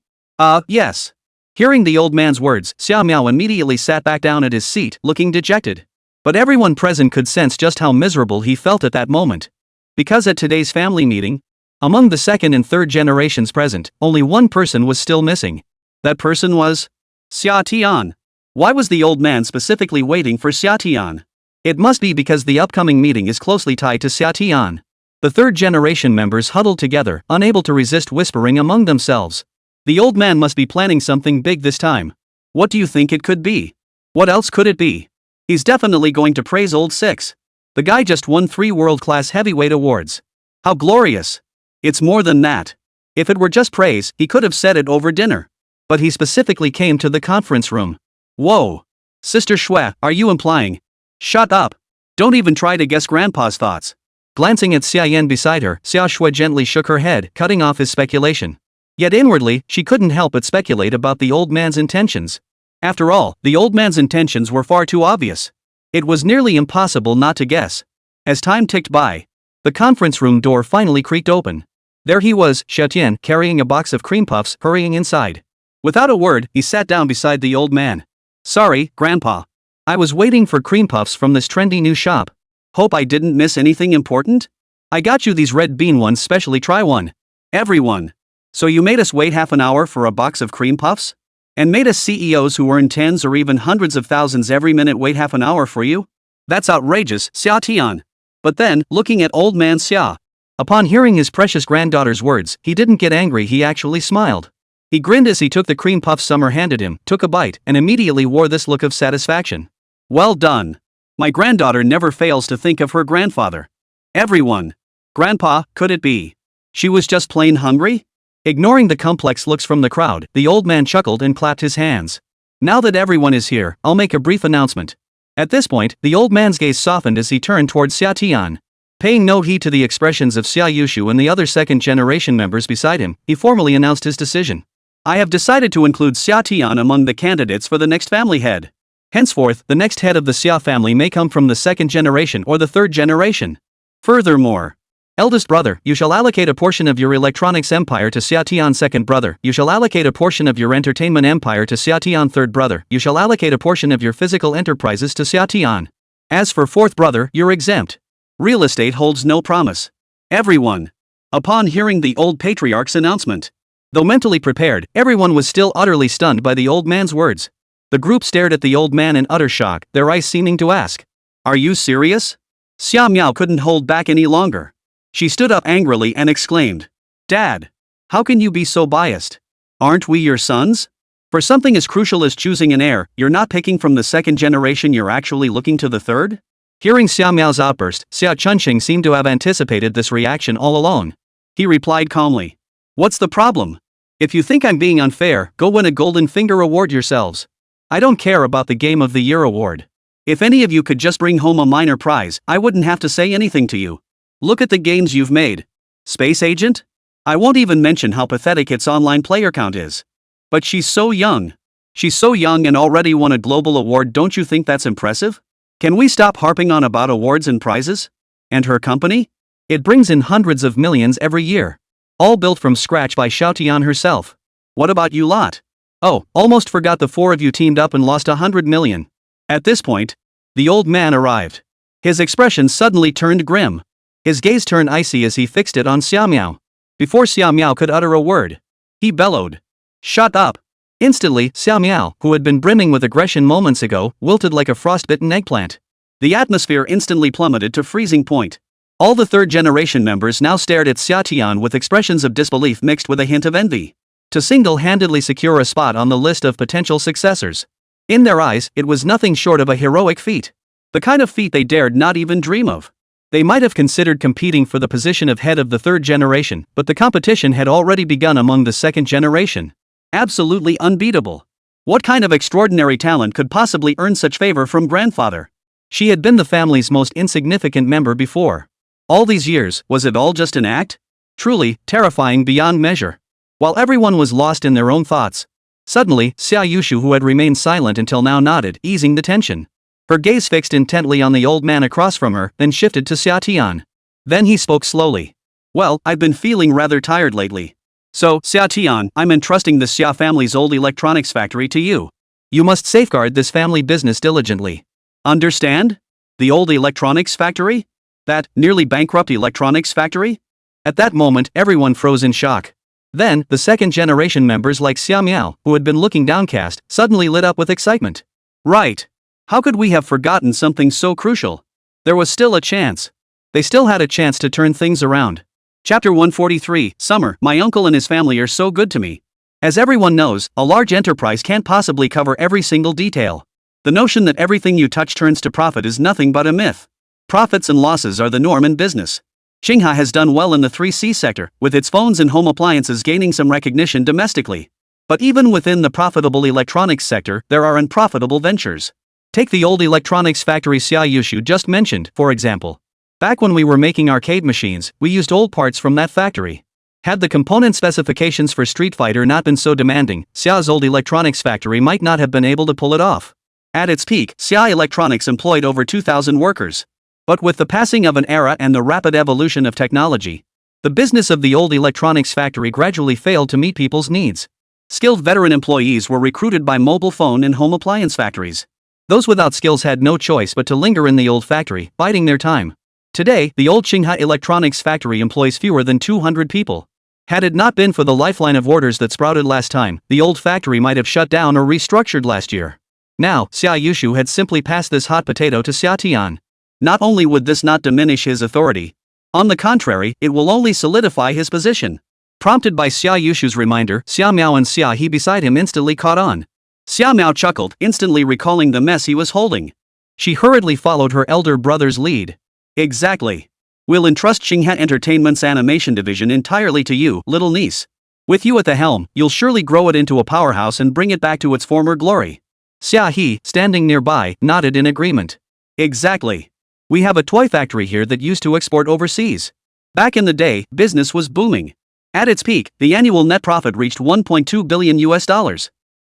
Yes." Hearing the old man's words, Sia Miao immediately sat back down at his seat, looking dejected. But everyone present could sense just how miserable he felt at that moment. Because at today's family meeting, among the second and third generations present, only one person was still missing. That person was Xià Tiān. Why was the old man specifically waiting for Xià Tiān? It must be because the upcoming meeting is closely tied to Xià Tiān. The third generation members huddled together, unable to resist whispering among themselves. The old man must be planning something big this time. What do you think it could be? What else could it be? He's definitely going to praise old Six. The guy just won 3 world-class heavyweight awards. How glorious. It's more than that. If it were just praise, he could have said it over dinner. But he specifically came to the conference room. Whoa. Sister Shui, are you implying? Shut up. Don't even try to guess Grandpa's thoughts. Glancing at Xia Yan beside her, Xia Shui gently shook her head, cutting off his speculation. Yet inwardly, she couldn't help but speculate about the old man's intentions. After all, the old man's intentions were far too obvious. It was nearly impossible not to guess. As time ticked by, the conference room door finally creaked open. There he was, Xià Tiān, carrying a box of cream puffs, hurrying inside. Without a word, he sat down beside the old man. "Sorry, Grandpa. I was waiting for cream puffs from this trendy new shop. Hope I didn't miss anything important? I got you these red bean ones, specially try one. Everyone. So you made us wait half an hour for a box of cream puffs? And made us CEOs who earn tens or even hundreds of thousands every minute wait half an hour for you? That's outrageous, Xià Tiān." But then, looking at old man Sia. Upon hearing his precious granddaughter's words, he didn't get angry, he actually smiled. He grinned as he took the cream puff Summer handed him, took a bite, and immediately wore this look of satisfaction. "Well done. My granddaughter never fails to think of her grandfather. Everyone. Grandpa, could it be? She was just plain hungry?" Ignoring the complex looks from the crowd, the old man chuckled and clapped his hands. "Now that everyone is here, I'll make a brief announcement." At this point, the old man's gaze softened as he turned towards Xià Tiān. Paying no heed to the expressions of Xia Yushu and the other second-generation members beside him, he formally announced his decision. "I have decided to include Xià Tiān among the candidates for the next family head. Henceforth, the next head of the Sia family may come from the second generation or the third generation. Furthermore, eldest brother, you shall allocate a portion of your electronics empire to Xià Tiān. Second brother, you shall allocate a portion of your entertainment empire to Xià Tiān. Third brother, you shall allocate a portion of your physical enterprises to Xià Tiān. As for fourth brother, you're exempt. Real estate holds no promise." Everyone. Upon hearing the old patriarch's announcement, though mentally prepared, everyone was still utterly stunned by the old man's words. The group stared at the old man in utter shock, their eyes seeming to ask, "Are you serious?" Xia Miao couldn't hold back any longer. She stood up angrily and exclaimed, "Dad! How can you be so biased? Aren't we your sons? For something as crucial as choosing an heir, you're not picking from the second generation, you're actually looking to the third?" Hearing Xia Miao's outburst, Xia Chunsheng seemed to have anticipated this reaction all along. He replied calmly, "What's the problem? If you think I'm being unfair, go win a Golden Finger Award yourselves. I don't care about the Game of the Year award. If any of you could just bring home a minor prize, I wouldn't have to say anything to you. Look at the games you've made. Space Agent? I won't even mention how pathetic its online player count is. But she's so young. She's so young and already won a global award, don't you think that's impressive? Can we stop harping on about awards and prizes? And her company? It brings in hundreds of millions every year. All built from scratch by Xià Tiān herself. What about you lot? Oh, almost forgot the four of you teamed up and lost 100 million. At this point, the old man arrived. His expression suddenly turned grim. His gaze turned icy as he fixed it on Xiao Miao. Before Xiao Miao could utter a word, he bellowed, "Shut up!" Instantly, Xiao Miao, who had been brimming with aggression moments ago, wilted like a frostbitten eggplant. The atmosphere instantly plummeted to freezing point. All the third-generation members now stared at Xià Tiān with expressions of disbelief mixed with a hint of envy. To single-handedly secure a spot on the list of potential successors. In their eyes, it was nothing short of a heroic feat. The kind of feat they dared not even dream of. They might have considered competing for the position of head of the third generation, but the competition had already begun among the second generation. Absolutely unbeatable. What kind of extraordinary talent could possibly earn such favor from grandfather? She had been the family's most insignificant member before. All these years, was it all just an act? Truly, terrifying beyond measure. While everyone was lost in their own thoughts, suddenly, Xia Yushu, who had remained silent until now, nodded, easing the tension. Her gaze fixed intently on the old man across from her, then shifted to Xià Tiān. Then he spoke slowly. "Well, I've been feeling rather tired lately. So, Xià Tiān, I'm entrusting the Sia family's old electronics factory to you. You must safeguard this family business diligently. Understand? The old electronics factory? That nearly bankrupt electronics factory?" At that moment, everyone froze in shock. Then, the second-generation members like Xiao Miao, who had been looking downcast, suddenly lit up with excitement. Right. How could we have forgotten something so crucial? There was still a chance. They still had a chance to turn things around. Chapter 143, Summer. My uncle and his family are so good to me. As everyone knows, a large enterprise can't possibly cover every single detail. The notion that everything you touch turns to profit is nothing but a myth. Profits and losses are the norm in business. Xingha has done well in the 3C sector, with its phones and home appliances gaining some recognition domestically. But even within the profitable electronics sector, there are unprofitable ventures. Take the old electronics factory Xia Yushu just mentioned, for example. Back when we were making arcade machines, we used old parts from that factory. Had the component specifications for Street Fighter not been so demanding, Xia's old electronics factory might not have been able to pull it off. At its peak, Xia Electronics employed over 2,000 workers. But with the passing of an era and the rapid evolution of technology, the business of the old electronics factory gradually failed to meet people's needs. Skilled veteran employees were recruited by mobile phone and home appliance factories. Those without skills had no choice but to linger in the old factory, biding their time. Today, the old Xingha Electronics factory employs fewer than 200 people. Had it not been for the lifeline of orders that sprouted last time, the old factory might have shut down or restructured last year. Now, Xia Yushu had simply passed this hot potato to Xià Tiān. Not only would this not diminish his authority, on the contrary, it will only solidify his position. Prompted by Xia Yushu's reminder, Xiao Miao and Xia He beside him instantly caught on. Xiao Miao chuckled, instantly recalling the mess he was holding. She hurriedly followed her elder brother's lead. Exactly. We'll entrust Xingha Entertainment's animation division entirely to you, little niece. With you at the helm, you'll surely grow it into a powerhouse and bring it back to its former glory. Xia He, standing nearby, nodded in agreement. Exactly. We have a toy factory here that used to export overseas. Back in the day, business was booming. At its peak, the annual net profit reached $1.2 billion.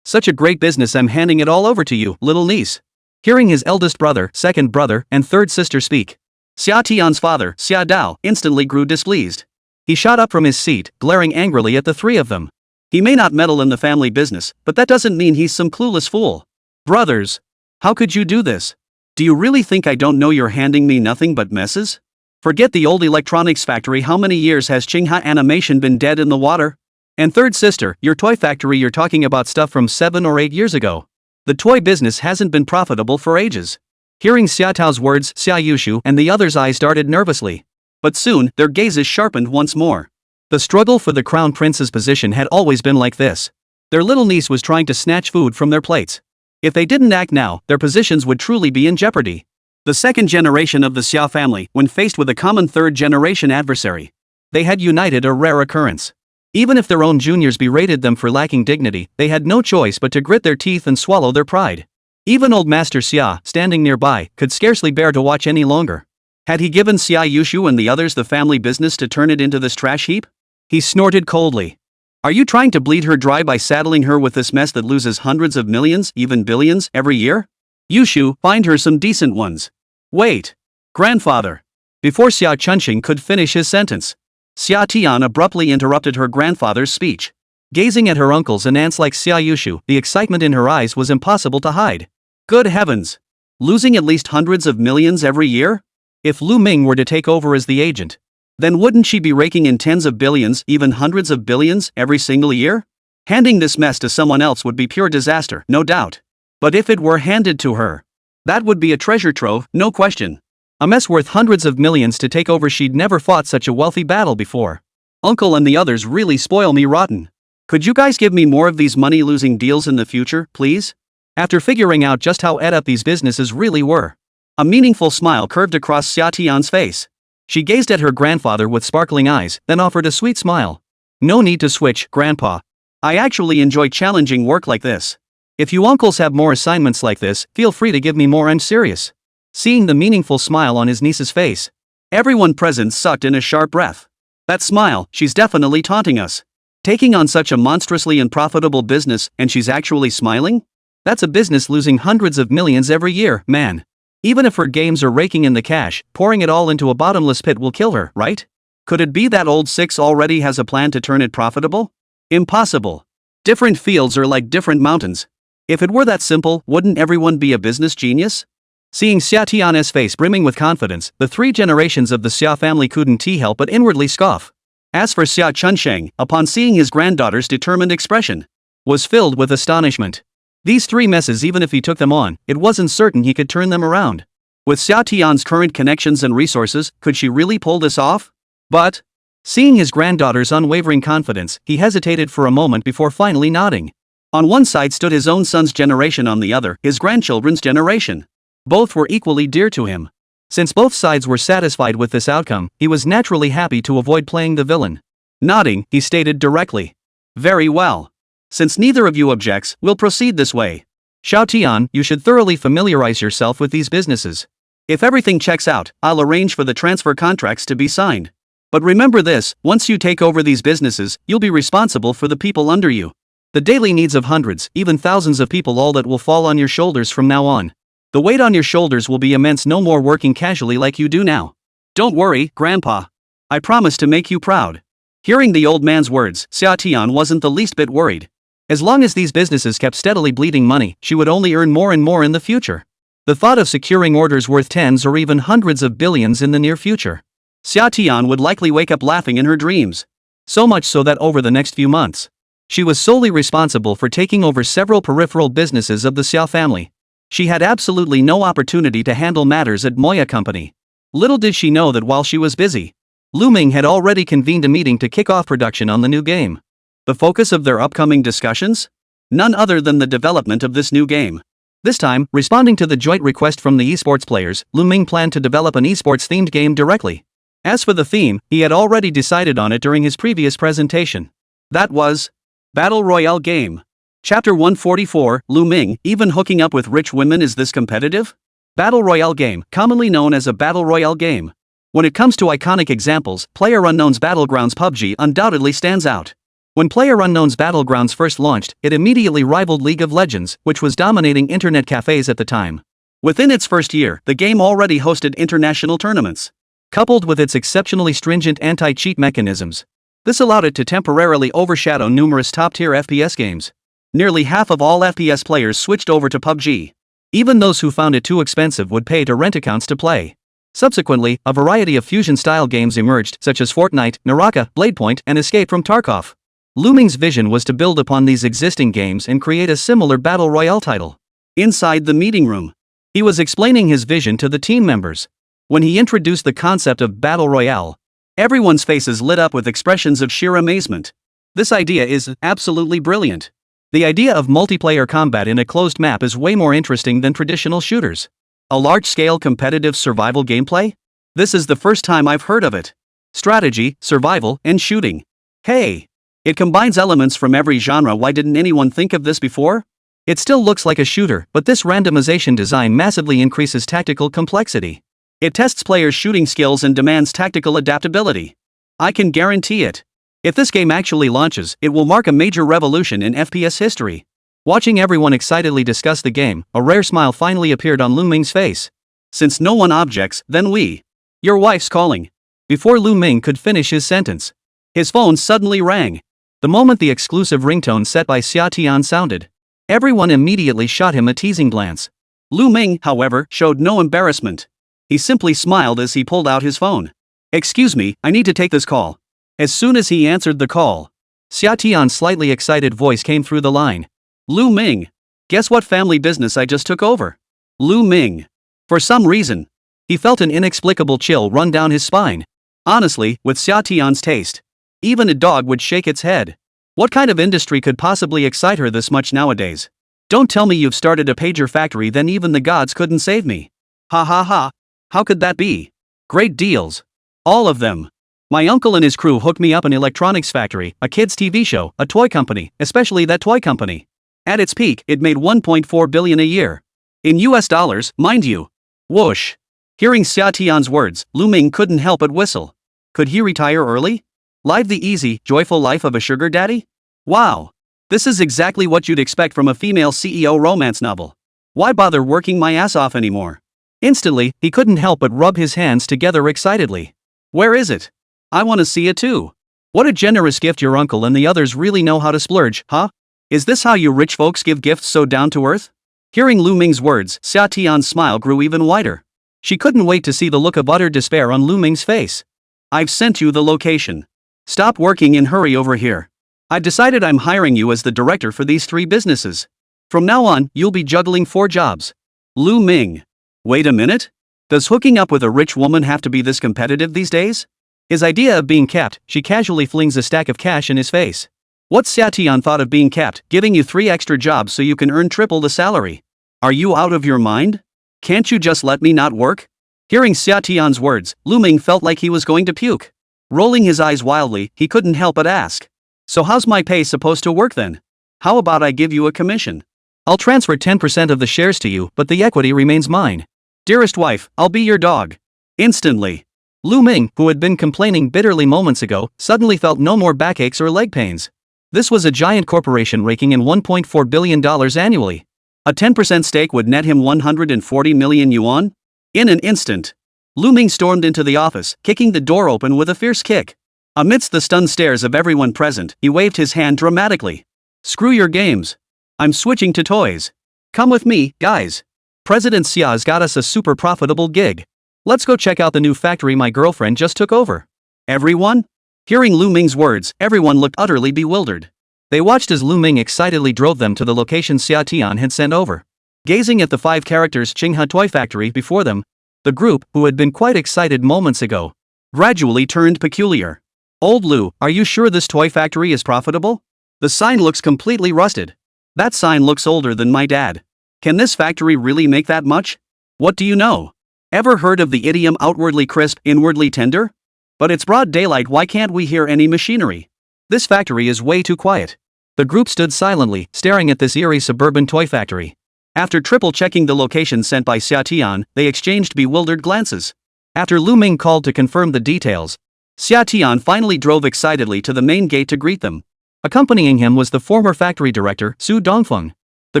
Such a great business, I'm handing it all over to you, little niece. Hearing his eldest brother, second brother, and third sister speak, Xià Tiān's father, Xia Dao, instantly grew displeased. He shot up from his seat, glaring angrily at the three of them. He may not meddle in the family business, but that doesn't mean he's some clueless fool. Brothers, how could you do this? Do you really think I don't know you're handing me nothing but messes? Forget the old electronics factory. How many years has Xingha Animation been dead in the water? And third sister, your toy factory, you're talking about stuff from 7 or 8 years ago. The toy business hasn't been profitable for ages. Hearing Xia Tao's words, Xia Yushu and the others' eyes darted nervously. But soon, their gazes sharpened once more. The struggle for the crown prince's position had always been like this. Their little niece was trying to snatch food from their plates. If they didn't act now, their positions would truly be in jeopardy. The second generation of the Sia family, when faced with a common third-generation adversary, they had united, a rare occurrence. Even if their own juniors berated them for lacking dignity, they had no choice but to grit their teeth and swallow their pride. Even old Master Xia, standing nearby, could scarcely bear to watch any longer. Had he given Xia Yushu and the others the family business to turn it into this trash heap? He snorted coldly. Are you trying to bleed her dry by saddling her with this mess that loses hundreds of millions, even billions, every year? Yushu, find her some decent ones. Wait. Grandfather. Before Xia Chunxing could finish his sentence, Xià Tiān abruptly interrupted her grandfather's speech. Gazing at her uncles and aunts like Xia Yushu, the excitement in her eyes was impossible to hide. Good heavens! Losing at least hundreds of millions every year? If Lù Ming were to take over as the agent, then wouldn't she be raking in tens of billions, even hundreds of billions, every single year? Handing this mess to someone else would be pure disaster, no doubt. But if it were handed to her, that would be a treasure trove, no question. A mess worth hundreds of millions to take over. She'd never fought such a wealthy battle before. Uncle and the others really spoil me rotten. Could you guys give me more of these money-losing deals in the future, please? After figuring out just how ed up these businesses really were, a meaningful smile curved across Xià Tiān's face. She gazed at her grandfather with sparkling eyes, then offered a sweet smile. No need to switch, Grandpa. I actually enjoy challenging work like this. If you uncles have more assignments like this, feel free to give me more. I'm serious. Seeing the meaningful smile on his niece's face, everyone present sucked in a sharp breath. That smile, she's definitely taunting us. Taking on such a monstrously unprofitable business, and she's actually smiling? That's a business losing hundreds of millions every year, man. Even if her games are raking in the cash, pouring it all into a bottomless pit will kill her, right? Could it be that old six already has a plan to turn it profitable? Impossible. Different fields are like different mountains. If it were that simple, wouldn't everyone be a business genius? Seeing Xià Tiān's face brimming with confidence, the three generations of the Sia family couldn't help but inwardly scoff. As for Sia Chunsheng, upon seeing his granddaughter's determined expression, was filled with astonishment. These three messes, even if he took them on, it wasn't certain he could turn them around. With Xià Tiān's current connections and resources, could she really pull this off? But, seeing his granddaughter's unwavering confidence, he hesitated for a moment before finally nodding. On one side stood his own son's generation, on the other, his grandchildren's generation. Both were equally dear to him. Since both sides were satisfied with this outcome, he was naturally happy to avoid playing the villain. Nodding, he stated directly. Very well. Since neither of you objects, we'll proceed this way. Xià Tiān, you should thoroughly familiarize yourself with these businesses. If everything checks out, I'll arrange for the transfer contracts to be signed. But remember this, once you take over these businesses, you'll be responsible for the people under you. The daily needs of hundreds, even thousands of people, all that will fall on your shoulders from now on. The weight on your shoulders will be immense, no more working casually like you do now. Don't worry, Grandpa. I promise to make you proud. Hearing the old man's words, Xià Tiān wasn't the least bit worried. As long as these businesses kept steadily bleeding money, she would only earn more and more in the future. The thought of securing orders worth tens or even hundreds of billions in the near future. Xià Tiān would likely wake up laughing in her dreams. So much so that over the next few months, she was solely responsible for taking over several peripheral businesses of the Sia family. She had absolutely no opportunity to handle matters at Moya Company. Little did she know that while she was busy, Lù Ming had already convened a meeting to kick off production on the new game. The focus of their upcoming discussions? None other than the development of this new game. This time, responding to the joint request from the esports players, Lù Ming planned to develop an esports-themed game directly. As for the theme, he had already decided on it during his previous presentation. That was Battle Royale Game. Chapter 144, Lù Ming, even hooking up with rich women, is this competitive? Battle Royale Game, commonly known as a Battle Royale game. When it comes to iconic examples, PlayerUnknown's Battlegrounds PUBG undoubtedly stands out. When PlayerUnknown's Battlegrounds first launched, it immediately rivaled League of Legends, which was dominating internet cafes at the time. Within its first year, the game already hosted international tournaments. Coupled with its exceptionally stringent anti-cheat mechanisms, this allowed it to temporarily overshadow numerous top-tier FPS games. Nearly half of all FPS players switched over to PUBG. Even those who found it too expensive would pay to rent accounts to play. Subsequently, a variety of fusion-style games emerged, such as Fortnite, Naraka, Bladepoint, and Escape from Tarkov. Lù Ming's vision was to build upon these existing games and create a similar Battle Royale title. Inside the meeting room, he was explaining his vision to the team members. When he introduced the concept of Battle Royale, everyone's faces lit up with expressions of sheer amazement. This idea is absolutely brilliant. The idea of multiplayer combat in a closed map is way more interesting than traditional shooters. A large-scale competitive survival gameplay? This is the first time I've heard of it. Strategy, survival, and shooting. Hey! It combines elements from every genre. Why didn't anyone think of this before? It still looks like a shooter, but this randomization design massively increases tactical complexity. It tests players' shooting skills and demands tactical adaptability. I can guarantee it. If this game actually launches, it will mark a major revolution in FPS history. Watching everyone excitedly discuss the game, a rare smile finally appeared on Lù Ming's face. Since no one objects, then we. Your wife's calling. Before Lù Ming could finish his sentence, his phone suddenly rang. The moment the exclusive ringtone set by Xià Tiān sounded, everyone immediately shot him a teasing glance. Lù Ming, however, showed no embarrassment. He simply smiled as he pulled out his phone. "Excuse me, I need to take this call." As soon as he answered the call, Xià Tiān's slightly excited voice came through the line. "Lù Ming. Guess what family business I just took over?" Lù Ming. For some reason, he felt an inexplicable chill run down his spine. Honestly, with Xià Tiān's taste, even a dog would shake its head. What kind of industry could possibly excite her this much nowadays? Don't tell me you've started a pager factory, then even the gods couldn't save me. Ha ha ha. How could that be? Great deals. All of them. My uncle and his crew hooked me up an electronics factory, a kids' TV show, a toy company, especially that toy company. At its peak, it made $1.4 billion a year. In US dollars, mind you. Whoosh. Hearing Xià Tiān's words, Lù Ming couldn't help but whistle. Could he retire early? Live the easy, joyful life of a sugar daddy? Wow. This is exactly what you'd expect from a female CEO romance novel. Why bother working my ass off anymore? Instantly, he couldn't help but rub his hands together excitedly. Where is it? I want to see it too. What a generous gift your uncle and the others really know how to splurge, huh? Is this how you rich folks give gifts so down to earth? Hearing Lù Ming's words, Xià Tiān's smile grew even wider. She couldn't wait to see the look of utter despair on Lù Ming's face. I've sent you the location. Stop working and hurry over here. I decided I'm hiring you as the director for these 3 businesses. From now on, you'll be juggling 4 jobs. Lù Ming. Wait a minute? Does hooking up with a rich woman have to be this competitive these days? His idea of being capped, she casually flings a stack of cash in his face. What's Xià Tiān thought of being capped, giving you 3 extra jobs so you can earn triple the salary? Are you out of your mind? Can't you just let me not work? Hearing Xià Tiān's words, Lù Ming felt like he was going to puke. Rolling his eyes wildly, he couldn't help but ask. So how's my pay supposed to work then? How about I give you a commission? I'll transfer 10% of the shares to you, but the equity remains mine. Dearest wife, I'll be your dog. Instantly. Lù Ming, who had been complaining bitterly moments ago, suddenly felt no more backaches or leg pains. This was a giant corporation raking in $1.4 billion annually. A 10% stake would net him 140 million yuan? In an instant, Lù Ming stormed into the office, kicking the door open with a fierce kick. Amidst the stunned stares of everyone present, he waved his hand dramatically. Screw your games. I'm switching to toys. Come with me, guys. President Xia's got us a super profitable gig. Let's go check out the new factory my girlfriend just took over. Everyone? Hearing Lù Ming's words, everyone looked utterly bewildered. They watched as Lù Ming excitedly drove them to the location Xià Tiān had sent over. Gazing at the 5 characters Qinghe toy factory before them, the group, who had been quite excited moments ago, gradually turned peculiar. Old Lù, are you sure this toy factory is profitable? The sign looks completely rusted. That sign looks older than my dad. Can this factory really make that much? What do you know? Ever heard of the idiom outwardly crisp, inwardly tender? But it's broad daylight, why can't we hear any machinery? This factory is way too quiet. The group stood silently, staring at this eerie suburban toy factory. After triple-checking the location sent by Xià Tiān, they exchanged bewildered glances. After Lù Ming called to confirm the details, Xià Tiān finally drove excitedly to the main gate to greet them. Accompanying him was the former factory director, Su Dongfeng. The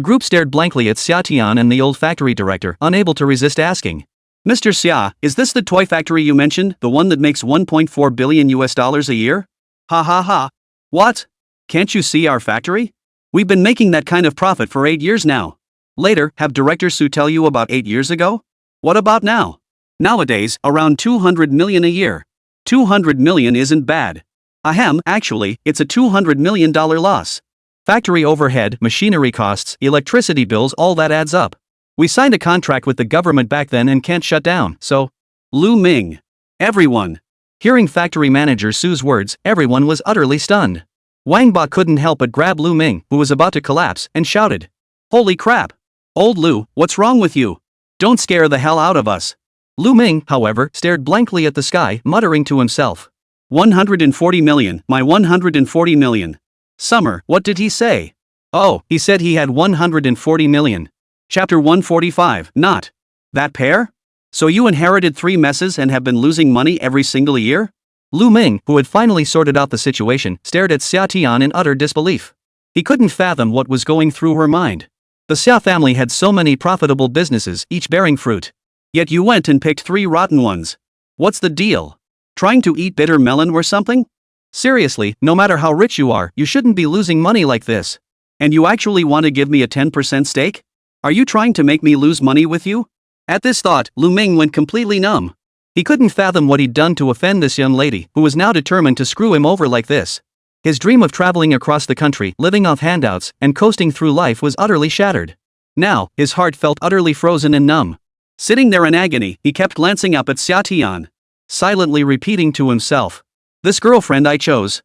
group stared blankly at Xià Tiān and the old factory director, unable to resist asking. Mr. Sia, is this the toy factory you mentioned, the one that makes $1.4 billion a year? Ha ha ha. What? Can't you see our factory? We've been making that kind of profit for 8 years now. Later, have Director Su tell you about 8 years ago? What about now? Nowadays, around 200 million a year. 200 million isn't bad. Ahem, actually, it's a $200 million loss. Factory overhead, machinery costs, electricity bills, all that adds up. We signed a contract with the government back then and can't shut down, so. Lù Ming. Everyone. Hearing factory manager Su's words, everyone was utterly stunned. Wang Ba couldn't help but grab Lù Ming, who was about to collapse, and shouted. Holy crap. Old Lù, what's wrong with you? Don't scare the hell out of us. Lù Ming, however, stared blankly at the sky, muttering to himself. 140 million, my 140 million. Summer, what did he say? Oh, he said he had 140 million. Chapter 145, not. That pair? So you inherited 3 messes and have been losing money every single year? Lù Ming, who had finally sorted out the situation, stared at Xià Tiān in utter disbelief. He couldn't fathom what was going through her mind. The Sia family had so many profitable businesses, each bearing fruit. Yet you went and picked 3 rotten ones. What's the deal? Trying to eat bitter melon or something? Seriously, no matter how rich you are, you shouldn't be losing money like this. And you actually want to give me a 10% stake? Are you trying to make me lose money with you? At this thought, Lù Ming went completely numb. He couldn't fathom what he'd done to offend this young lady, who was now determined to screw him over like this. His dream of traveling across the country, living off handouts, and coasting through life was utterly shattered. Now, his heart felt utterly frozen and numb. Sitting there in agony, he kept glancing up at Xià Tiān, silently repeating to himself, "This girlfriend I chose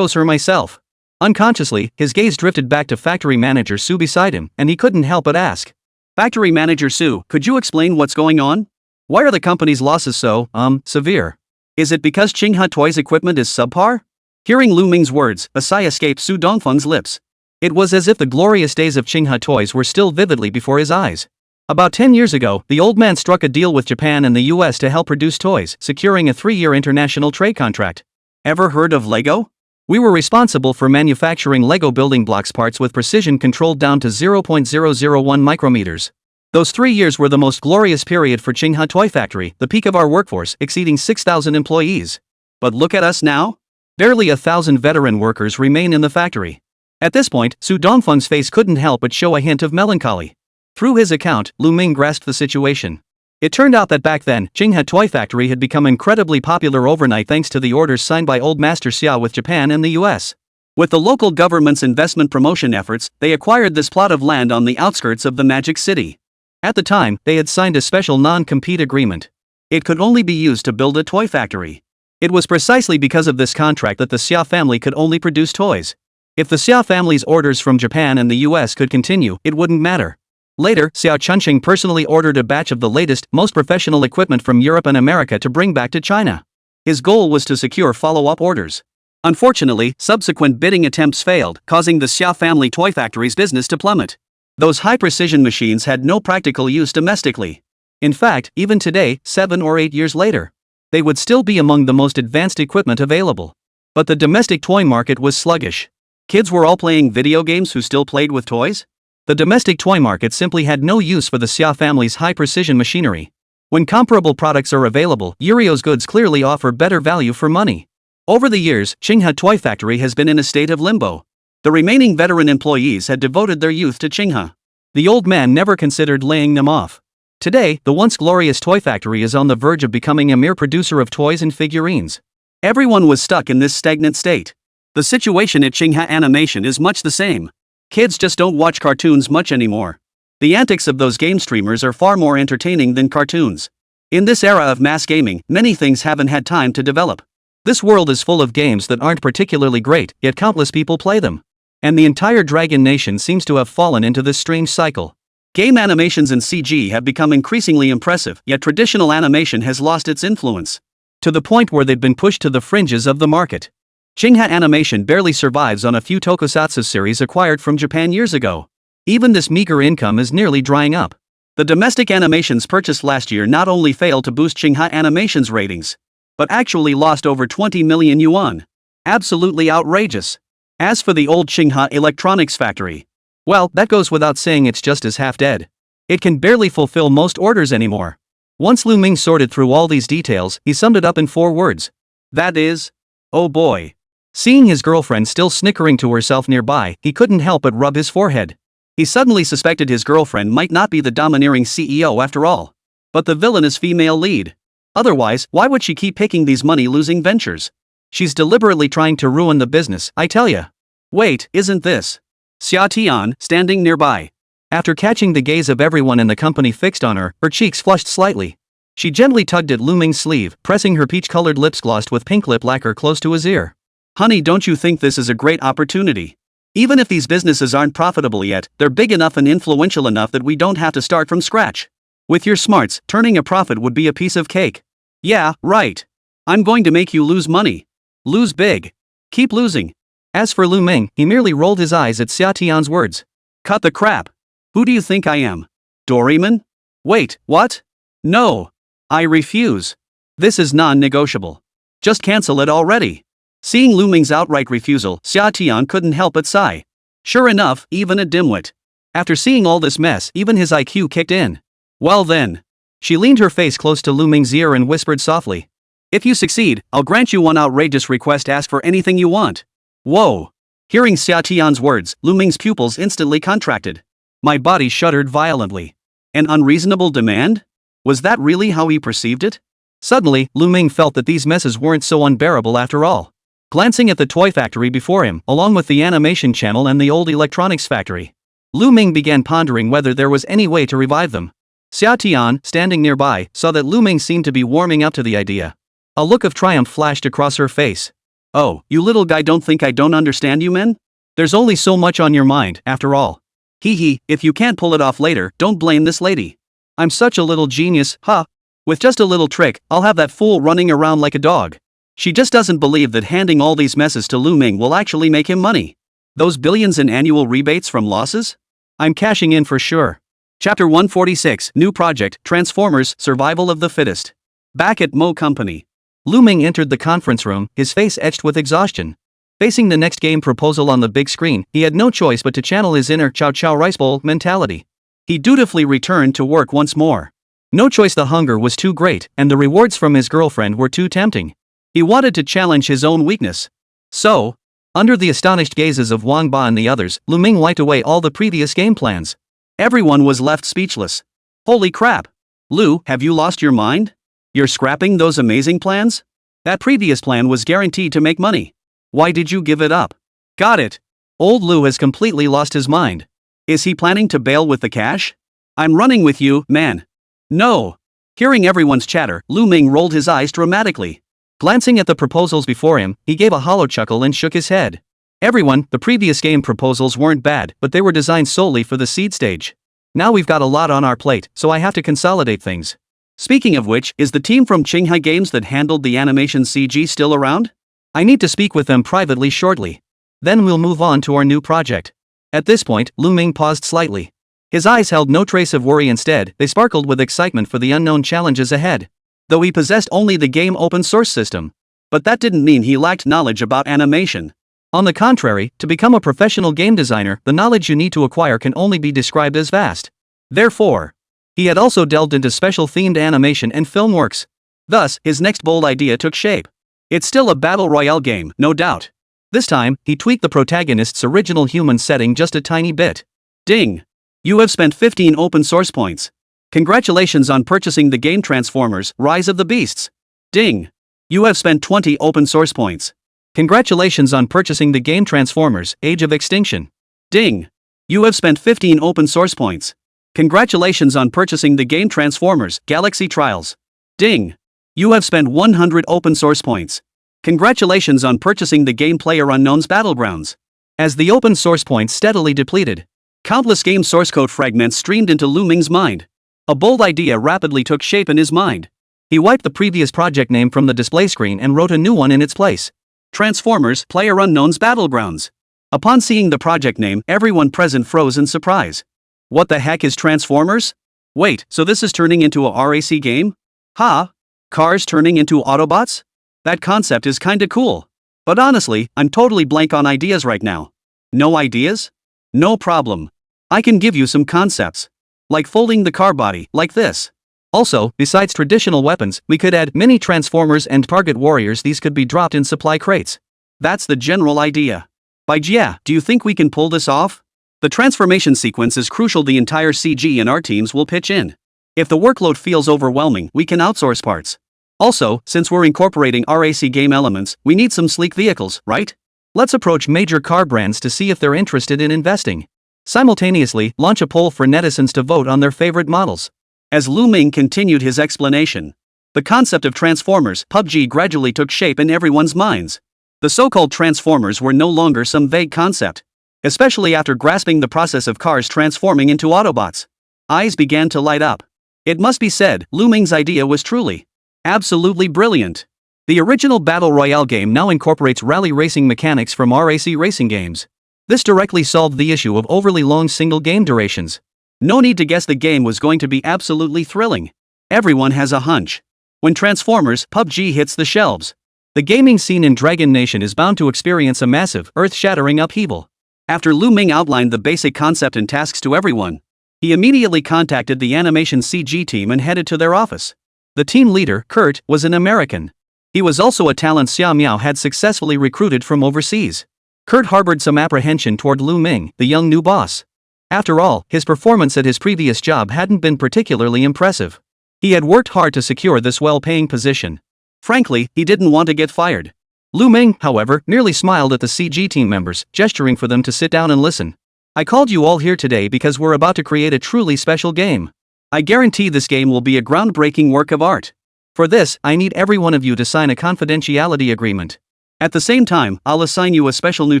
her myself." Unconsciously, his gaze drifted back to factory manager Su beside him, and he couldn't help but ask, "Factory manager Su, could you explain what's going on? Why are the company's losses so, severe? Is it because Qinghe Toys equipment is subpar?" Hearing Lù Ming's words, a sigh escaped Su Dongfeng's lips. It was as if the glorious days of Qinghe Toys were still vividly before his eyes. About 10 years ago, the old man struck a deal with Japan and the US to help produce toys, securing a 3-year international trade contract. Ever heard of Lego? We were responsible for manufacturing Lego building blocks parts with precision controlled down to 0.001 micrometers. Those 3 years were the most glorious period for Qinghe Toy Factory, the peak of our workforce, exceeding 6,000 employees. But look at us now? Barely 1,000 veteran workers remain in the factory. At this point, Su Dongfeng's face couldn't help but show a hint of melancholy. Through his account, Lù Ming grasped the situation. It turned out that back then, Qinghe Toy Factory had become incredibly popular overnight thanks to the orders signed by Old Master Sia with Japan and the US. With the local government's investment promotion efforts, they acquired this plot of land on the outskirts of the Magic City. At the time, they had signed a special non-compete agreement. It could only be used to build a toy factory. It was precisely because of this contract that the Sia family could only produce toys. If the Sia family's orders from Japan and the US could continue, it wouldn't matter. Later, Xiao Chunqing personally ordered a batch of the latest, most professional equipment from Europe and America to bring back to China. His goal was to secure follow-up orders. Unfortunately, subsequent bidding attempts failed, causing the Sia family toy factory's business to plummet. Those high-precision machines had no practical use domestically. In fact, even today, 7 or 8 years later, they would still be among the most advanced equipment available. But the domestic toy market was sluggish. Kids were all playing video games who still played with toys? The domestic toy market simply had no use for the Sia family's high-precision machinery. When comparable products are available, Yurio's goods clearly offer better value for money. Over the years, Qinghe Toy Factory has been in a state of limbo. The remaining veteran employees had devoted their youth to Qinghe. The old man never considered laying them off. Today, the once glorious toy factory is on the verge of becoming a mere producer of toys and figurines. Everyone was stuck in this stagnant state. The situation at Qinghe Animation is much the same. Kids just don't watch cartoons much anymore. The antics of those game streamers are far more entertaining than cartoons. In this era of mass gaming, many things haven't had time to develop. This world is full of games that aren't particularly great, yet countless people play them. And the entire Dragon Nation seems to have fallen into this strange cycle. Game animations and CG have become increasingly impressive, yet traditional animation has lost its influence. To the point where they've been pushed to the fringes of the market. Qinghe Animation barely survives on a few tokusatsu series acquired from Japan years ago. Even this meager income is nearly drying up. The domestic animations purchased last year not only failed to boost Qinghe Animation's ratings, but actually lost over 20 million yuan. Absolutely outrageous. As for the old Qinghe Electronics Factory, well, that goes without saying, it's just as half dead. It can barely fulfill most orders anymore. Once Lù Ming sorted through all these details, he summed it up in 4 words. That is, oh boy. Seeing his girlfriend still snickering to herself nearby, he couldn't help but rub his forehead. He suddenly suspected his girlfriend might not be the domineering CEO after all, but the villainous female lead. Otherwise, why would she keep picking these money-losing ventures? She's deliberately trying to ruin the business, I tell ya. Wait, isn't this Xià Tiān standing nearby? After catching the gaze of everyone in the company fixed on her, her cheeks flushed slightly. She gently tugged at Lù Ming's sleeve, pressing her peach-colored lips glossed with pink lip lacquer close to his ear. Honey, don't you think this is a great opportunity? Even if these businesses aren't profitable yet, they're big enough and influential enough that we don't have to start from scratch. With your smarts, turning a profit would be a piece of cake. Yeah, right. I'm going to make you lose money. Lose big. Keep losing. As for Lù Ming, he merely rolled his eyes at Xià Tiān's words. Cut the crap. Who do you think I am? Doraemon? Wait, what? No. I refuse. This is non-negotiable. Just cancel it already. Seeing Lù Ming's outright refusal, Xià Tiān couldn't help but sigh. Sure enough, even a dimwit. After seeing all this mess, even his IQ kicked in. Well then. She leaned her face close to Lù Ming's ear and whispered softly. If you succeed, I'll grant you one outrageous request. Ask for anything you want. Whoa. Hearing Xià Tiān's words, Lù Ming's pupils instantly contracted. My body shuddered violently. An unreasonable demand? Was that really how he perceived it? Suddenly, Lù Ming felt that these messes weren't so unbearable after all. Glancing at the toy factory before him, along with the animation channel and the old electronics factory, Lù Ming began pondering whether there was any way to revive them. Xià Tiān, standing nearby, saw that Lù Ming seemed to be warming up to the idea. A look of triumph flashed across her face. Oh, you little guy, don't think I don't understand you men? There's only so much on your mind, after all. Hee hee, if you can't pull it off later, don't blame this lady. I'm such a little genius, huh? With just a little trick, I'll have that fool running around like a dog. She just doesn't believe that handing all these messes to Lù Ming will actually make him money. Those billions in annual rebates from losses? I'm cashing in for sure. Chapter 146, New Project, Transformers, Survival of the Fittest. Back at Mo Company. Lù Ming entered the conference room, his face etched with exhaustion. Facing the next game proposal on the big screen, he had no choice but to channel his inner chow chow rice bowl mentality. He dutifully returned to work once more. No choice, the hunger was too great, and the rewards from his girlfriend were too tempting. He wanted to challenge his own weakness. So, under the astonished gazes of Wang Ba and the others, Lù Ming wiped away all the previous game plans. Everyone was left speechless. Holy crap! Lù, have you lost your mind? You're scrapping those amazing plans? That previous plan was guaranteed to make money. Why did you give it up? Got it. Old Lù has completely lost his mind. Is he planning to bail with the cash? I'm running with you, man. No. Hearing everyone's chatter, Lù Ming rolled his eyes dramatically. Glancing at the proposals before him, he gave a hollow chuckle and shook his head. Everyone, the previous game proposals weren't bad, but they were designed solely for the seed stage. Now we've got a lot on our plate, so I have to consolidate things. Speaking of which, is the team from Qinghai Games that handled the animation CG still around? I need to speak with them privately shortly. Then we'll move on to our new project. At this point, Lù Ming paused slightly. His eyes held no trace of worry, instead, they sparkled with excitement for the unknown challenges ahead. Though he possessed only the game open source system. But that didn't mean he lacked knowledge about animation. On the contrary, to become a professional game designer, the knowledge you need to acquire can only be described as vast. Therefore, he had also delved into special themed animation and film works. Thus, his next bold idea took shape. It's still a battle royale game, no doubt. This time, he tweaked the protagonist's original human setting just a tiny bit. Ding! You have spent 15 open source points. Congratulations on purchasing the game Transformers, Rise of the Beasts. Ding! You have spent 20 open source points. Congratulations on purchasing the game Transformers, Age of Extinction. Ding! You have spent 15 open source points. Congratulations on purchasing the game Transformers, Galaxy Trials. Ding! You have spent 100 open source points. Congratulations on purchasing the game PlayerUnknown's Battlegrounds. As the open source points steadily depleted, countless game source code fragments streamed into Lù Ming's mind. A bold idea rapidly took shape in his mind. He wiped the previous project name from the display screen and wrote a new one in its place. Transformers, PlayerUnknown's Battlegrounds. Upon seeing the project name, everyone present froze in surprise. What the heck is Transformers? Wait, so this is turning into a RAC game? Ha! Cars turning into Autobots? That concept is kinda cool. But honestly, I'm totally blank on ideas right now. No ideas? No problem. I can give you some concepts. Like folding the car body, like this. Also, besides traditional weapons, we could add mini Transformers and target warriors. These could be dropped in supply crates. That's the general idea. By Jia, do you think we can pull this off? The transformation sequence is crucial. The entire CG and art teams will pitch in. If the workload feels overwhelming, we can outsource parts. Also, since we're incorporating RAC game elements, we need some sleek vehicles, right? Let's approach major car brands to see if they're interested in investing. Simultaneously, launch a poll for netizens to vote on their favorite models. As Lù Ming continued his explanation, the concept of Transformers, PUBG, gradually took shape in everyone's minds. The so-called Transformers were no longer some vague concept. Especially after grasping the process of cars transforming into Autobots. Eyes began to light up. It must be said, Lù Ming's idea was truly absolutely brilliant. The original Battle Royale game now incorporates rally racing mechanics from RAC racing games. This directly solved the issue of overly long single game durations. No need to guess, the game was going to be absolutely thrilling. Everyone has a hunch. When Transformers, PUBG hits the shelves, the gaming scene in Dragon Nation is bound to experience a massive, earth-shattering upheaval. After Lù Ming outlined the basic concept and tasks to everyone, he immediately contacted the animation CG team and headed to their office. The team leader, Kurt, was an American. He was also a talent Xiao Miao had successfully recruited from overseas. Kurt harbored some apprehension toward Lù Ming, the young new boss. After all, his performance at his previous job hadn't been particularly impressive. He had worked hard to secure this well-paying position. Frankly, he didn't want to get fired. Lù Ming, however, merely smiled at the CG team members, gesturing for them to sit down and listen. I called you all here today because we're about to create a truly special game. I guarantee this game will be a groundbreaking work of art. For this, I need every one of you to sign a confidentiality agreement. At the same time, I'll assign you a special new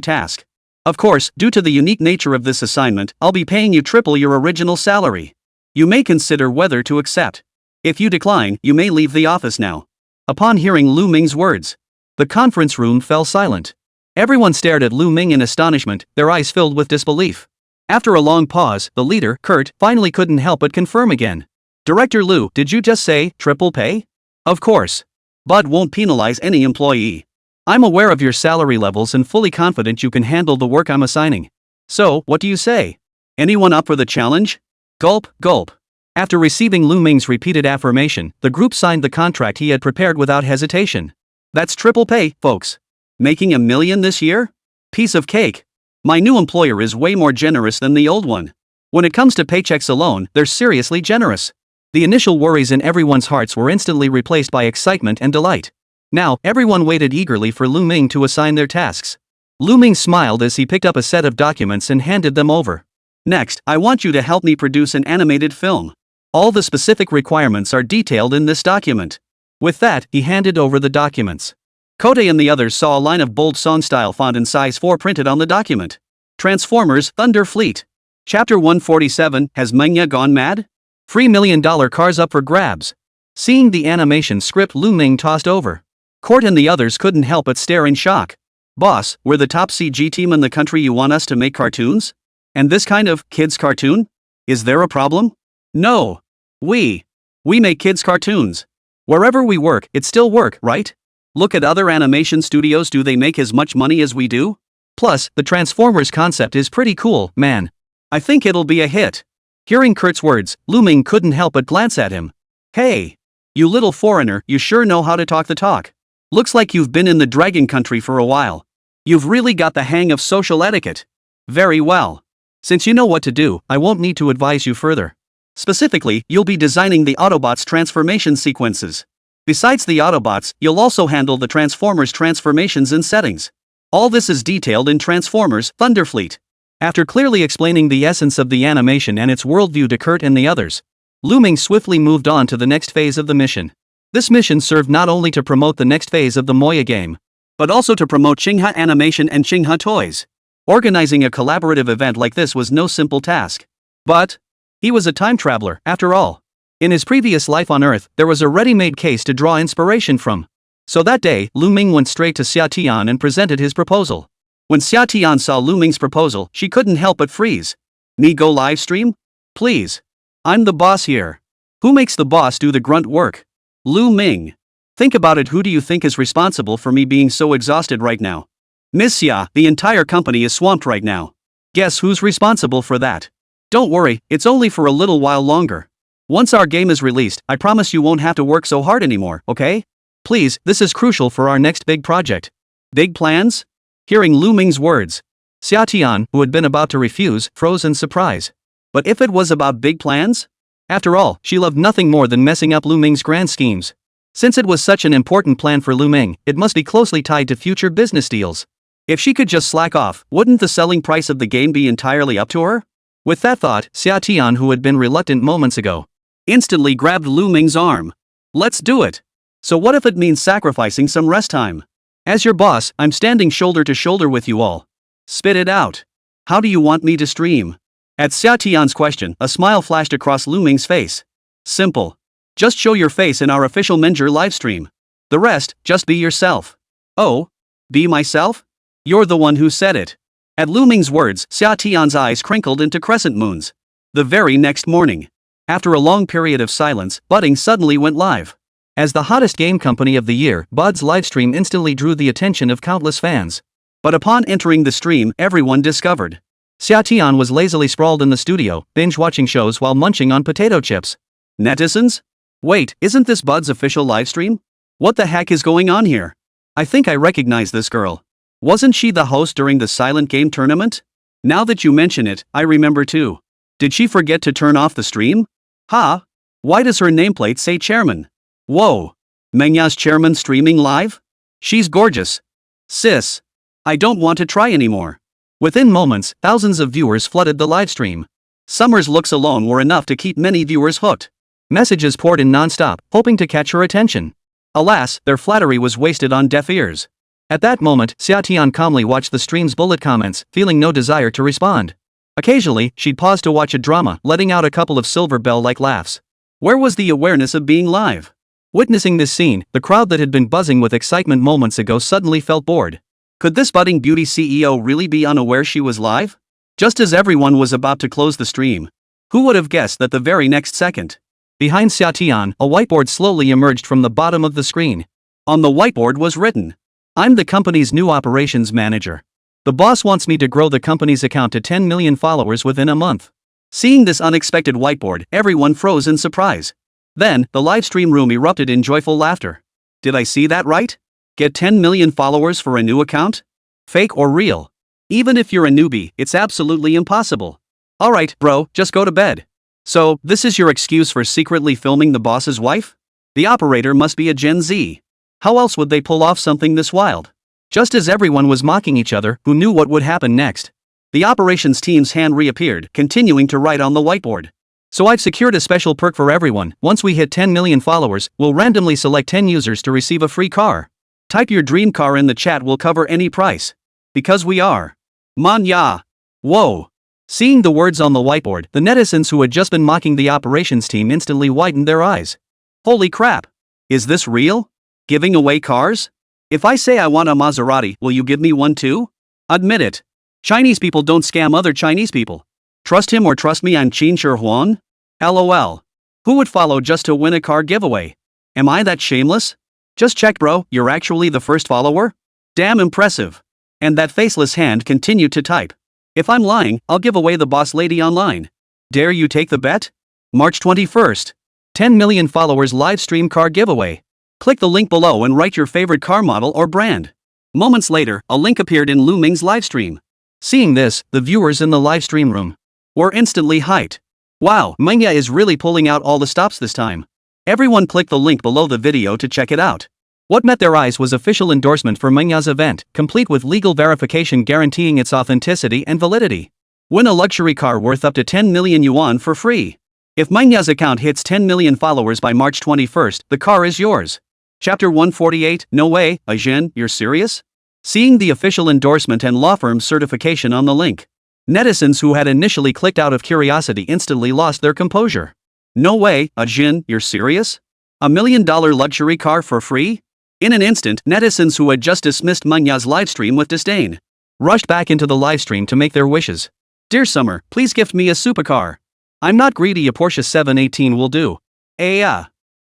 task. Of course, due to the unique nature of this assignment, I'll be paying you triple your original salary. You may consider whether to accept. If you decline, you may leave the office now. Upon hearing Lù Ming's words, the conference room fell silent. Everyone stared at Lù Ming in astonishment, their eyes filled with disbelief. After a long pause, the leader, Kurt, finally couldn't help but confirm again. Director Lù, did you just say triple pay? Of course. Bud won't penalize any employee. I'm aware of your salary levels and fully confident you can handle the work I'm assigning. So, what do you say? Anyone up for the challenge? Gulp, gulp. After receiving Lù Ming's repeated affirmation, the group signed the contract he had prepared without hesitation. That's triple pay, folks. Making $1 million this year? Piece of cake. My new employer is way more generous than the old one. When it comes to paychecks alone, they're seriously generous. The initial worries in everyone's hearts were instantly replaced by excitement and delight. Now, everyone waited eagerly for Lù Ming to assign their tasks. Lù Ming smiled as he picked up a set of documents and handed them over. Next, I want you to help me produce an animated film. All the specific requirements are detailed in this document. With that, he handed over the documents. Kote and the others saw a line of bold song-style font in size 4 printed on the document. Transformers Thunder Fleet. Chapter 147, Has Manga Gone Mad? Free $1 million cars up for grabs. Seeing the animation script Lù Ming tossed over. Court and the others couldn't help but stare in shock. Boss, we're the top CG team in the country. You want us to make cartoons? And this kind of kids cartoon? Is there a problem? No. We make kids cartoons. Wherever we work, it's still work, right? Look at other animation studios. Do they make as much money as we do? Plus, the Transformers concept is pretty cool, man. I think it'll be a hit. Hearing Kurt's words, Lù Ming couldn't help but glance at him. Hey! You little foreigner, you sure know how to talk the talk. Looks like you've been in the dragon country for a while. You've really got the hang of social etiquette. Very well. Since you know what to do, I won't need to advise you further. Specifically, you'll be designing the Autobots' transformation sequences. Besides the Autobots, you'll also handle the Transformers' transformations and settings. All this is detailed in Transformers Thunderfleet. After clearly explaining the essence of the animation and its worldview to Kurt and the others, Lù Ming swiftly moved on to the next phase of the mission. This mission served not only to promote the next phase of the Moya game, but also to promote Xinghua animation and Xinghua toys. Organizing a collaborative event like this was no simple task. But he was a time traveler, after all. In his previous life on Earth, there was a ready-made case to draw inspiration from. So that day, Lù Ming went straight to Xià Tiān and presented his proposal. When Xià Tiān saw Lù Ming's proposal, she couldn't help but freeze. Me go live stream? Please. I'm the boss here. Who makes the boss do the grunt work? Lù Ming. Think about it. Who do you think is responsible for me being so exhausted right now? Ms. Xia, the entire company is swamped right now. Guess who's responsible for that? Don't worry, it's only for a little while longer. Once our game is released, I promise you won't have to work so hard anymore, okay? Please, this is crucial for our next big project. Big plans? Hearing Lù Ming's words, Xià Tiān, who had been about to refuse, froze in surprise. But if it was about big plans? After all, she loved nothing more than messing up Lù Ming's grand schemes. Since it was such an important plan for Lù Ming, it must be closely tied to future business deals. If she could just slack off, wouldn't the selling price of the game be entirely up to her? With that thought, Xià Tiān, who had been reluctant moments ago, instantly grabbed Lù Ming's arm. Let's do it. So what if it means sacrificing some rest time? As your boss, I'm standing shoulder to shoulder with you all. Spit it out. How do you want me to stream? At Xià Tiān's question, a smile flashed across Lù Ming's face. Simple. Just show your face in our official Menger livestream. The rest, just be yourself. Oh? Be myself? You're the one who said it. At Lù Ming's words, Xià Tiān's eyes crinkled into crescent moons. The very next morning, after a long period of silence, Budding suddenly went live. As the hottest game company of the year, Bud's livestream instantly drew the attention of countless fans. But upon entering the stream, everyone discovered Xià Tiān was lazily sprawled in the studio, binge-watching shows while munching on potato chips. Netizens? Wait, isn't this Bud's official livestream? What the heck is going on here? I think I recognize this girl. Wasn't she the host during the silent game tournament? Now that you mention it, I remember too. Did she forget to turn off the stream? Ha! Why does her nameplate say chairman? Whoa! Manhwa's chairman streaming live? She's gorgeous. Sis. I don't want to try anymore. Within moments, thousands of viewers flooded the livestream. Summer's looks alone were enough to keep many viewers hooked. Messages poured in non-stop, hoping to catch her attention. Alas, their flattery was wasted on deaf ears. At that moment, Xià Tiān calmly watched the stream's bullet comments, feeling no desire to respond. Occasionally, she'd pause to watch a drama, letting out a couple of silver bell-like laughs. Where was the awareness of being live? Witnessing this scene, the crowd that had been buzzing with excitement moments ago suddenly felt bored. Could this budding beauty CEO really be unaware she was live? Just as everyone was about to close the stream. Who would have guessed that the very next second? Behind Xià Tiān, a whiteboard slowly emerged from the bottom of the screen. On the whiteboard was written, "I'm the company's new operations manager. The boss wants me to grow the company's account to 10 million followers within a month." Seeing this unexpected whiteboard, everyone froze in surprise. Then, the live stream room erupted in joyful laughter. Did I see that right? Get 10 million followers for a new account? Fake or real? Even if you're a newbie, it's absolutely impossible. Alright, bro, just go to bed. So, this is your excuse for secretly filming the boss's wife? The operator must be a Gen Z. How else would they pull off something this wild? Just as everyone was mocking each other, who knew what would happen next? The operations team's hand reappeared, continuing to write on the whiteboard. "So I've secured a special perk for everyone. Once we hit 10 million followers, we'll randomly select 10 users to receive a free car. Type your dream car in the chat, we'll cover any price. Because we are Manhwa." Whoa! Seeing the words on the whiteboard, the netizens who had just been mocking the operations team instantly widened their eyes. Holy crap! Is this real? Giving away cars? If I say I want a Maserati, will you give me one too? Admit it. Chinese people don't scam other Chinese people. Trust him or trust me, I'm Qin Shi Huan? LOL. Who would follow just to win a car giveaway? Am I that shameless? Just check, bro, you're actually the first follower? Damn impressive. And that faceless hand continued to type. If I'm lying, I'll give away the boss lady online. Dare you take the bet? March 21st. 10 million followers live stream car giveaway. Click the link below and write your favorite car model or brand. Moments later, a link appeared in Lù Ming's livestream. Seeing this, the viewers in the livestream room were instantly hyped. Wow, Manhwa is really pulling out all the stops this time. Everyone click the link below the video to check it out. What met their eyes was official endorsement for Manhwa's event, complete with legal verification guaranteeing its authenticity and validity. Win a luxury car worth up to 10 million yuan for free. If Manhwa's account hits 10 million followers by March 21st, the car is yours. Chapter 148, No way, Ajin, you're serious? Seeing the official endorsement and law firm's certification on the link, netizens who had initially clicked out of curiosity instantly lost their composure. No way, Ajin, you're serious? $1 million luxury car for free? In an instant, netizens who had just dismissed Manhwa's livestream with disdain rushed back into the livestream to make their wishes. Dear Summer, please gift me a supercar. I'm not greedy, a Porsche 718 will do.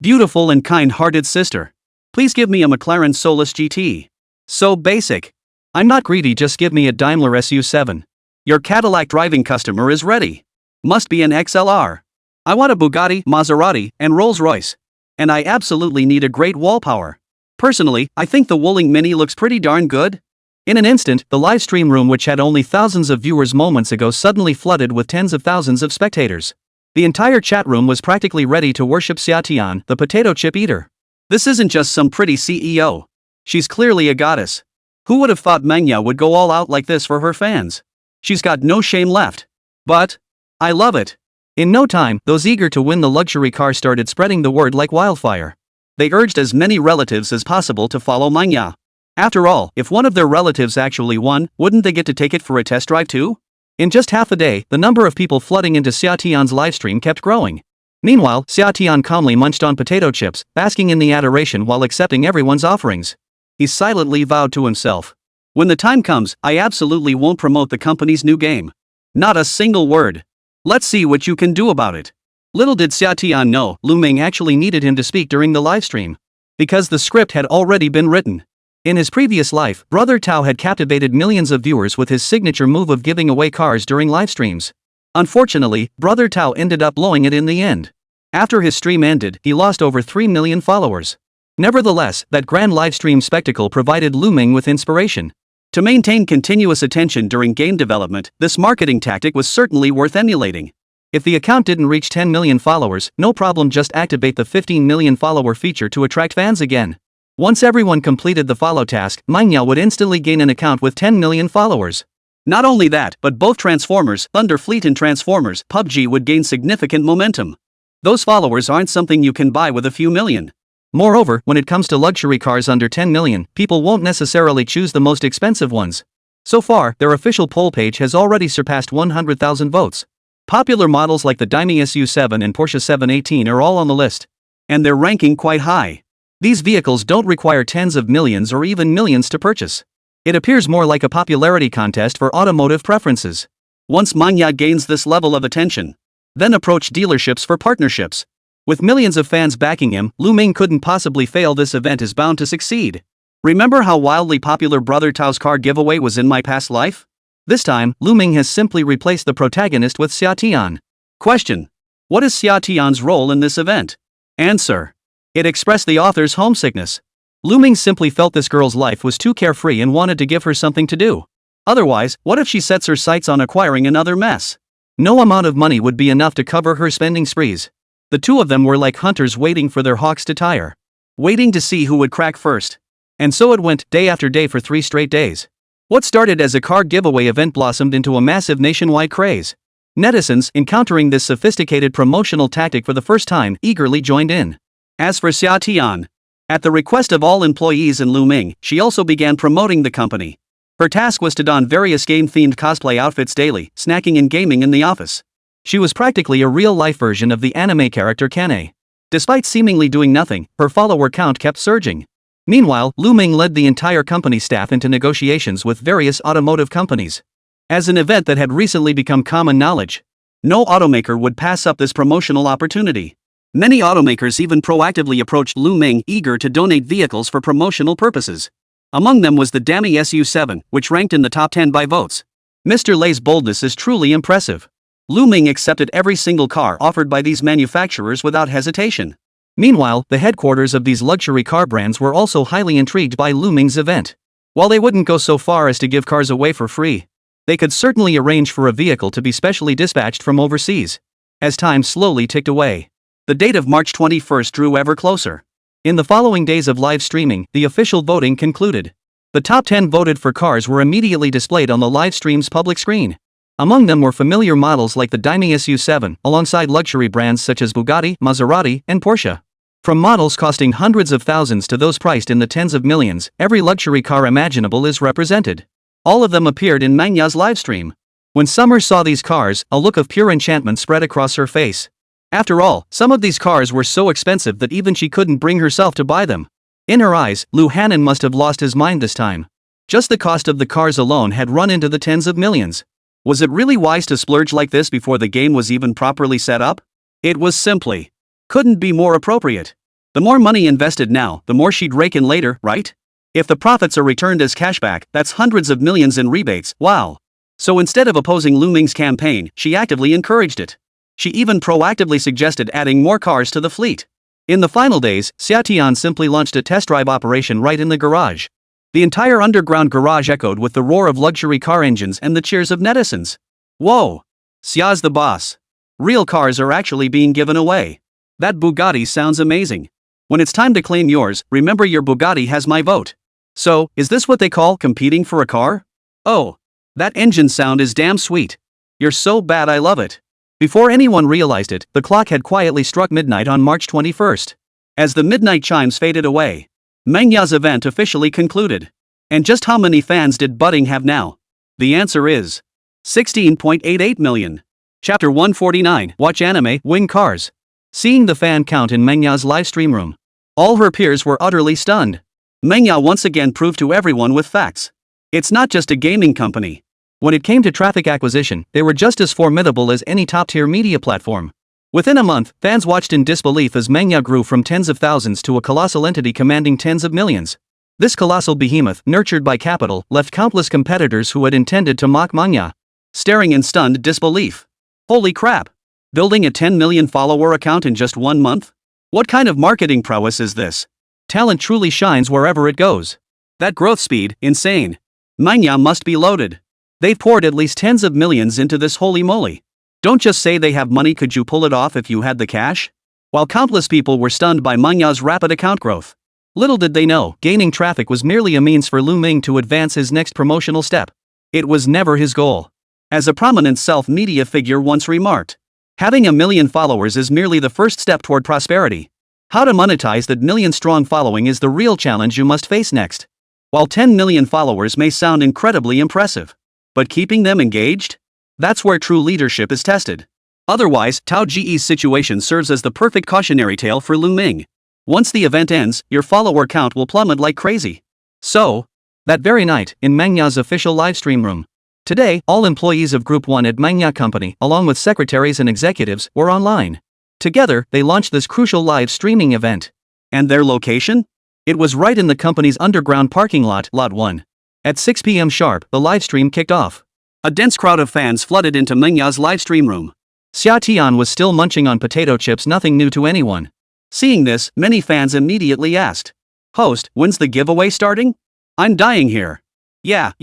Beautiful and kind-hearted sister. Please give me a McLaren Solus GT. So basic. I'm not greedy, just give me a Daimler SU7. Your Cadillac driving customer is ready. Must be an XLR. I want a Bugatti, Maserati, and Rolls-Royce. And I absolutely need a great wall power. Personally, I think the Wuling Mini looks pretty darn good. In an instant, the live stream room, which had only thousands of viewers moments ago, suddenly flooded with tens of thousands of spectators. The entire chat room was practically ready to worship Xià Tiān, the potato chip eater. This isn't just some pretty CEO. She's clearly a goddess. Who would have thought Manhwa would go all out like this for her fans? She's got no shame left. But I love it. In no time, those eager to win the luxury car started spreading the word like wildfire. They urged as many relatives as possible to follow Manhwa. After all, if one of their relatives actually won, wouldn't they get to take it for a test drive too? In just half a day, the number of people flooding into Xià Tiān's livestream kept growing. Meanwhile, Xià Tiān calmly munched on potato chips, basking in the adoration while accepting everyone's offerings. He silently vowed to himself, when the time comes, I absolutely won't promote the company's new game. Not a single word. Let's see what you can do about it. Little did Xià Tiān know, Lù Ming actually needed him to speak during the livestream. Because the script had already been written. In his previous life, Brother Tao had captivated millions of viewers with his signature move of giving away cars during livestreams. Unfortunately, Brother Tao ended up blowing it in the end. After his stream ended, he lost over 3 million followers. Nevertheless, that grand livestream spectacle provided Lù Ming with inspiration. To maintain continuous attention during game development, this marketing tactic was certainly worth emulating. If the account didn't reach 10 million followers, no problem, just activate the 15 million follower feature to attract fans again. Once everyone completed the follow task, Manhwa would instantly gain an account with 10 million followers. Not only that, but both Transformers, Thunder Fleet and Transformers, PUBG would gain significant momentum. Those followers aren't something you can buy with a few million. Moreover, when it comes to luxury cars under 10 million, people won't necessarily choose the most expensive ones. So far, their official poll page has already surpassed 100,000 votes. Popular models like the Daimler SU7 and Porsche 718 are all on the list. And they're ranking quite high. These vehicles don't require tens of millions or even millions to purchase. It appears more like a popularity contest for automotive preferences. Once Manhwa gains this level of attention, then approach dealerships for partnerships. With millions of fans backing him, Lù Ming couldn't possibly fail. This event is bound to succeed. Remember how wildly popular Brother Tao's car giveaway was in my past life? This time, Lù Ming has simply replaced the protagonist with Xià Tiān. Question: what is Xià Tiān's role in this event? Answer: it expressed the author's homesickness. Lù Ming simply felt this girl's life was too carefree and wanted to give her something to do. Otherwise, what if she sets her sights on acquiring another mess? No amount of money would be enough to cover her spending sprees. The two of them were like hunters waiting for their hawks to tire. Waiting to see who would crack first. And so it went, day after day for 3 straight days. What started as a car giveaway event blossomed into a massive nationwide craze. Netizens, encountering this sophisticated promotional tactic for the first time, eagerly joined in. As for Xià Tiān, at the request of all employees and Lù Ming, she also began promoting the company. Her task was to don various game-themed cosplay outfits daily, snacking and gaming in the office. She was practically a real-life version of the anime character Kane. Despite seemingly doing nothing, her follower count kept surging. Meanwhile, Lù Ming led the entire company staff into negotiations with various automotive companies. As an event that had recently become common knowledge, no automaker would pass up this promotional opportunity. Many automakers even proactively approached Lù Ming, eager to donate vehicles for promotional purposes. Among them was the Daimler SU7, which ranked in the top 10 by votes. Mr. Lei's boldness is truly impressive. Lù Ming accepted every single car offered by these manufacturers without hesitation. Meanwhile, the headquarters of these luxury car brands were also highly intrigued by Lù Ming's event. While they wouldn't go so far as to give cars away for free, they could certainly arrange for a vehicle to be specially dispatched from overseas. As time slowly ticked away, the date of March 21st drew ever closer. In the following days of live streaming, the official voting concluded. The top 10 voted for cars were immediately displayed on the live stream's public screen. Among them were familiar models like the Daimler SU7, alongside luxury brands such as Bugatti, Maserati, and Porsche. From models costing hundreds of thousands to those priced in the tens of millions, every luxury car imaginable is represented. All of them appeared in Manhwa's livestream. When Summer saw these cars, a look of pure enchantment spread across her face. After all, some of these cars were so expensive that even she couldn't bring herself to buy them. In her eyes, Lù Hannon must have lost his mind this time. Just the cost of the cars alone had run into the tens of millions. Was it really wise to splurge like this before the game was even properly set up? It was simply couldn't be more appropriate. The more money invested now, the more she'd rake in later, right? If the profits are returned as cashback, that's hundreds of millions in rebates, wow. So instead of opposing Lù Ming's campaign, she actively encouraged it. She even proactively suggested adding more cars to the fleet. In the final days, Xià Tiān simply launched a test drive operation right in the garage. The entire underground garage echoed with the roar of luxury car engines and the cheers of netizens. Whoa! Xia's the boss. Real cars are actually being given away. That Bugatti sounds amazing. When it's time to claim yours, remember your Bugatti has my vote. So, is this what they call competing for a car? Oh, that engine sound is damn sweet. You're so bad I love it. Before anyone realized it, the clock had quietly struck midnight on March 21st. As the midnight chimes faded away, Manhwa's event officially concluded. And just how many fans did Budding have now? The answer is 16.88 million. Chapter 149, Watch Anime, Win Cars. Seeing the fan count in Manhwa's livestream room, all her peers were utterly stunned. Manhwa once again proved to everyone with facts. It's not just a gaming company. When it came to traffic acquisition, they were just as formidable as any top-tier media platform. Within a month, fans watched in disbelief as Manhwa grew from tens of thousands to a colossal entity commanding tens of millions. This colossal behemoth, nurtured by capital, left countless competitors who had intended to mock Manhwa staring in stunned disbelief. Holy crap! Building a 10 million follower account in just 1 month? What kind of marketing prowess is this? Talent truly shines wherever it goes. That growth speed, insane. Manhwa must be loaded. They've poured at least tens of millions into this holy moly. Don't just say they have money, could you pull it off if you had the cash? While countless people were stunned by Manhwa's rapid account growth. Little did they know, gaining traffic was merely a means for Lù Ming to advance his next promotional step. It was never his goal. As a prominent self-media figure once remarked, having 1 million followers is merely the first step toward prosperity. How to monetize that million-strong following is the real challenge you must face next. While 10 million followers may sound incredibly impressive, but keeping them engaged? That's where true leadership is tested. Otherwise, Taiji's situation serves as the perfect cautionary tale for Lù Ming. Once the event ends, your follower count will plummet like crazy. So, that very night, in Manhwa's official livestream room. Today, all employees of Group 1 at Manhwa Company, along with secretaries and executives, were online. Together, they launched this crucial live streaming event. And their location? It was right in the company's underground parking lot, Lot 1. At 6 p.m. sharp, the livestream kicked off. A dense crowd of fans flooded into Manhwa's livestream room. Xià Tiān was still munching on potato chips, nothing new to anyone. Seeing this, many fans immediately asked, "Host, when's the giveaway starting? I'm dying here." Yeah.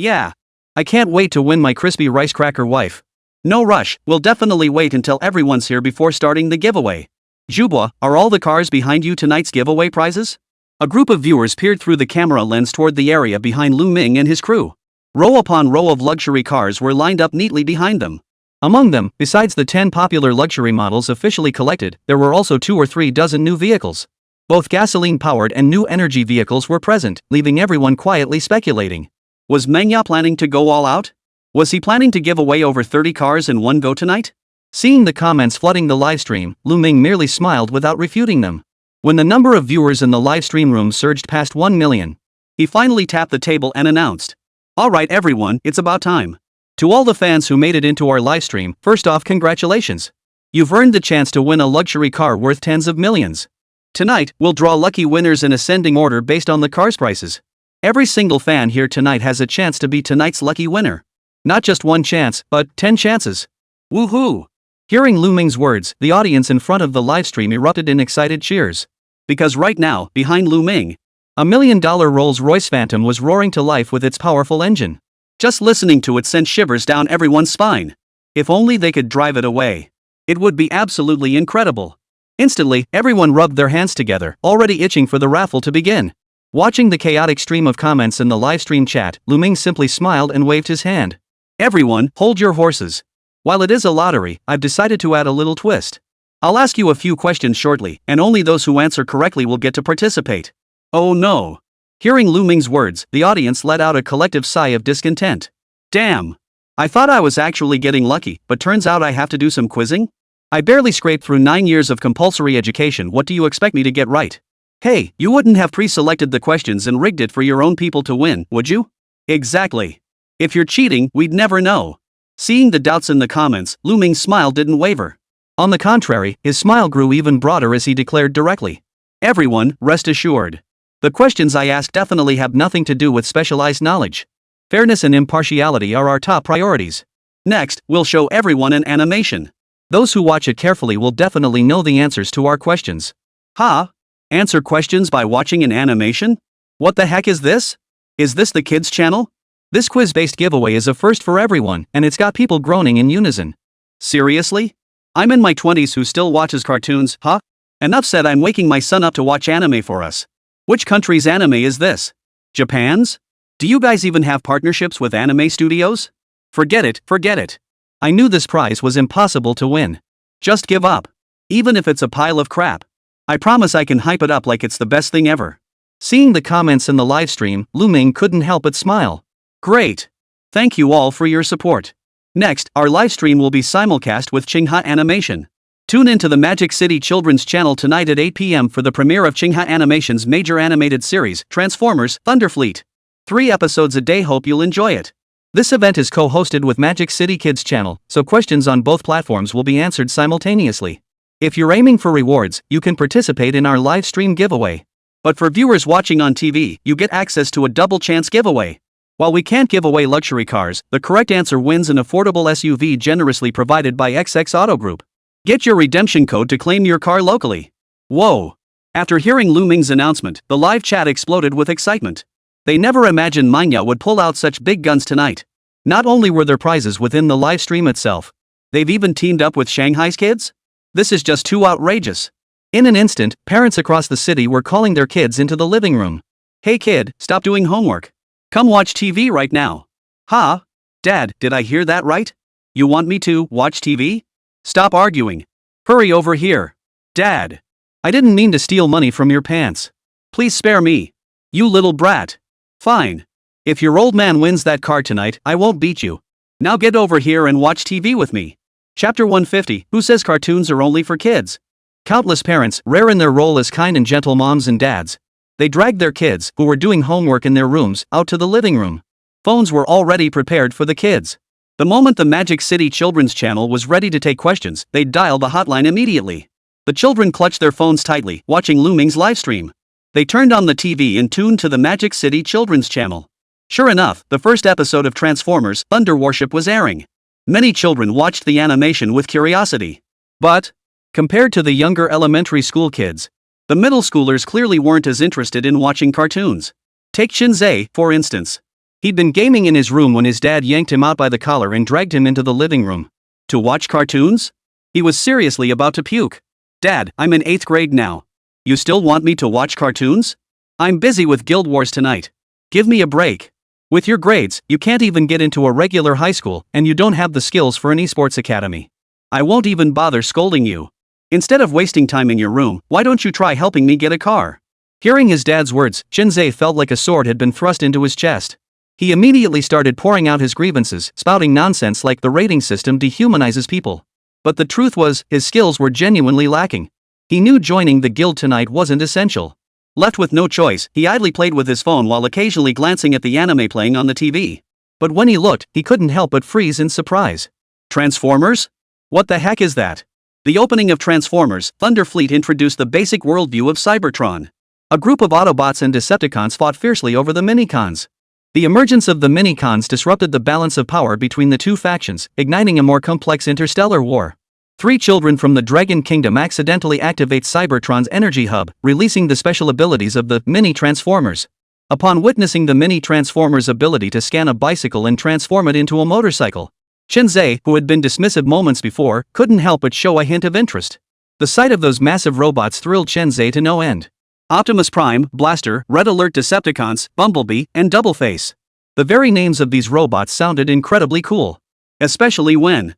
I can't wait to win my crispy rice cracker wife. No rush, we'll definitely wait until everyone's here before starting the giveaway. Jubwa, are all the cars behind you tonight's giveaway prizes? A group of viewers peered through the camera lens toward the area behind Lù Ming and his crew. Row upon row of luxury cars were lined up neatly behind them. Among them, besides the 10 popular luxury models officially collected, there were also 2 or 3 dozen new vehicles. Both gasoline-powered and new energy vehicles were present, leaving everyone quietly speculating. Was Manhwa planning to go all out? Was he planning to give away over 30 cars in one go tonight? Seeing the comments flooding the livestream, Lù Ming merely smiled without refuting them. When the number of viewers in the livestream room surged past 1 million, he finally tapped the table and announced, "Alright everyone, it's about time. To all the fans who made it into our livestream, first off, congratulations. You've earned the chance to win a luxury car worth tens of millions. Tonight, we'll draw lucky winners in ascending order based on the car's prices. Every single fan here tonight has a chance to be tonight's lucky winner. Not just one chance, but 10 chances. Woohoo!" Hearing Lù Ming's words, the audience in front of the livestream erupted in excited cheers. Because right now, behind Lù Ming, a $1 million Rolls-Royce Phantom was roaring to life with its powerful engine. Just listening to it sent shivers down everyone's spine. If only they could drive it away. It would be absolutely incredible. Instantly, everyone rubbed their hands together, already itching for the raffle to begin. Watching the chaotic stream of comments in the livestream chat, Lù Ming simply smiled and waved his hand. "Everyone, hold your horses. While it is a lottery, I've decided to add a little twist. I'll ask you a few questions shortly, and only those who answer correctly will get to participate." Oh no. Hearing Lù Ming's words, the audience let out a collective sigh of discontent. Damn. I thought I was actually getting lucky, but turns out I have to do some quizzing? I barely scraped through 9 years of compulsory education, what do you expect me to get right? Hey, you wouldn't have pre-selected the questions and rigged it for your own people to win, would you? Exactly. If you're cheating, we'd never know. Seeing the doubts in the comments, Lù Ming's smile didn't waver. On the contrary, his smile grew even broader as he declared directly, "Everyone, rest assured. The questions I ask definitely have nothing to do with specialized knowledge. Fairness and impartiality are our top priorities. Next, we'll show everyone an animation. Those who watch it carefully will definitely know the answers to our questions." Huh? Answer questions by watching an animation? What the heck is this? Is this the kids' channel? This quiz-based giveaway is a first for everyone, and it's got people groaning in unison. Seriously? I'm in my 20s who still watches cartoons, huh? Enough said, I'm waking my son up to watch anime for us. Which country's anime is this? Japan's? Do you guys even have partnerships with anime studios? Forget it. I knew this prize was impossible to win. Just give up. Even if it's a pile of crap. I promise I can hype it up like it's the best thing ever. Seeing the comments in the livestream, Lù Ming couldn't help but smile. Great. Thank you all for your support. Next, our livestream will be simulcast with Qingha Animation. Tune in to the Magic City Children's Channel tonight at 8 p.m. for the premiere of Qingha Animation's major animated series, Transformers: Thunderfleet. 3 episodes a day, hope you'll enjoy it. This event is co-hosted with Magic City Kids Channel, so questions on both platforms will be answered simultaneously. If you're aiming for rewards, you can participate in our live stream giveaway. But for viewers watching on TV, you get access to a double chance giveaway. While we can't give away luxury cars, the correct answer wins an affordable SUV generously provided by XX Auto Group. Get your redemption code to claim your car locally. Whoa! After hearing Lù Ming's announcement, the live chat exploded with excitement. They never imagined Manhwa would pull out such big guns tonight. Not only were there prizes within the live stream itself, they've even teamed up with Shanghai's kids? This is just too outrageous. In an instant, parents across the city were calling their kids into the living room. Hey kid, stop doing homework. Come watch TV right now. Ha? Dad, did I hear that right? You want me to watch TV? Stop arguing. Hurry over here. Dad. I didn't mean to steal money from your pants. Please spare me. You little brat. Fine. If your old man wins that card tonight, I won't beat you. Now get over here and watch TV with me. Chapter 150, Who says cartoons are only for kids? Countless parents, rare in their role as kind and gentle moms and dads, they dragged their kids, who were doing homework in their rooms, out to the living room. Phones were already prepared for the kids. The moment the Magic City Children's Channel was ready to take questions, they'd dial the hotline immediately. The children clutched their phones tightly, watching Lù Ming's livestream. They turned on the TV and tuned to the Magic City Children's Channel. Sure enough, the first episode of Transformers, Thunder Worship was airing. Many children watched the animation with curiosity. But, compared to the younger elementary school kids, the middle schoolers clearly weren't as interested in watching cartoons. Take Shinzei, for instance. He'd been gaming in his room when his dad yanked him out by the collar and dragged him into the living room. To watch cartoons? He was seriously about to puke. Dad, I'm in 8th grade now. You still want me to watch cartoons? I'm busy with Guild Wars tonight. Give me a break. With your grades, you can't even get into a regular high school, and you don't have the skills for an esports academy. I won't even bother scolding you. Instead of wasting time in your room, why don't you try helping me get a car? Hearing his dad's words, Shinzei felt like a sword had been thrust into his chest. He immediately started pouring out his grievances, spouting nonsense like the rating system dehumanizes people. But the truth was, his skills were genuinely lacking. He knew joining the guild tonight wasn't essential. Left with no choice, he idly played with his phone while occasionally glancing at the anime playing on the TV. But when he looked, he couldn't help but freeze in surprise. Transformers? What the heck is that? The opening of Transformers, Thunder Fleet introduced the basic worldview of Cybertron. A group of Autobots and Decepticons fought fiercely over the Minicons. The emergence of the Minicons disrupted the balance of power between the two factions, igniting a more complex interstellar war. 3 children from the Dragon Kingdom accidentally activate Cybertron's energy hub, releasing the special abilities of the Mini-Transformers. Upon witnessing the Mini-Transformers' ability to scan a bicycle and transform it into a motorcycle, Shinzei, who had been dismissive moments before, couldn't help but show a hint of interest. The sight of those massive robots thrilled Shinzei to no end. Optimus Prime, Blaster, Red Alert Decepticons, Bumblebee, and Doubleface. The very names of these robots sounded incredibly cool. Especially when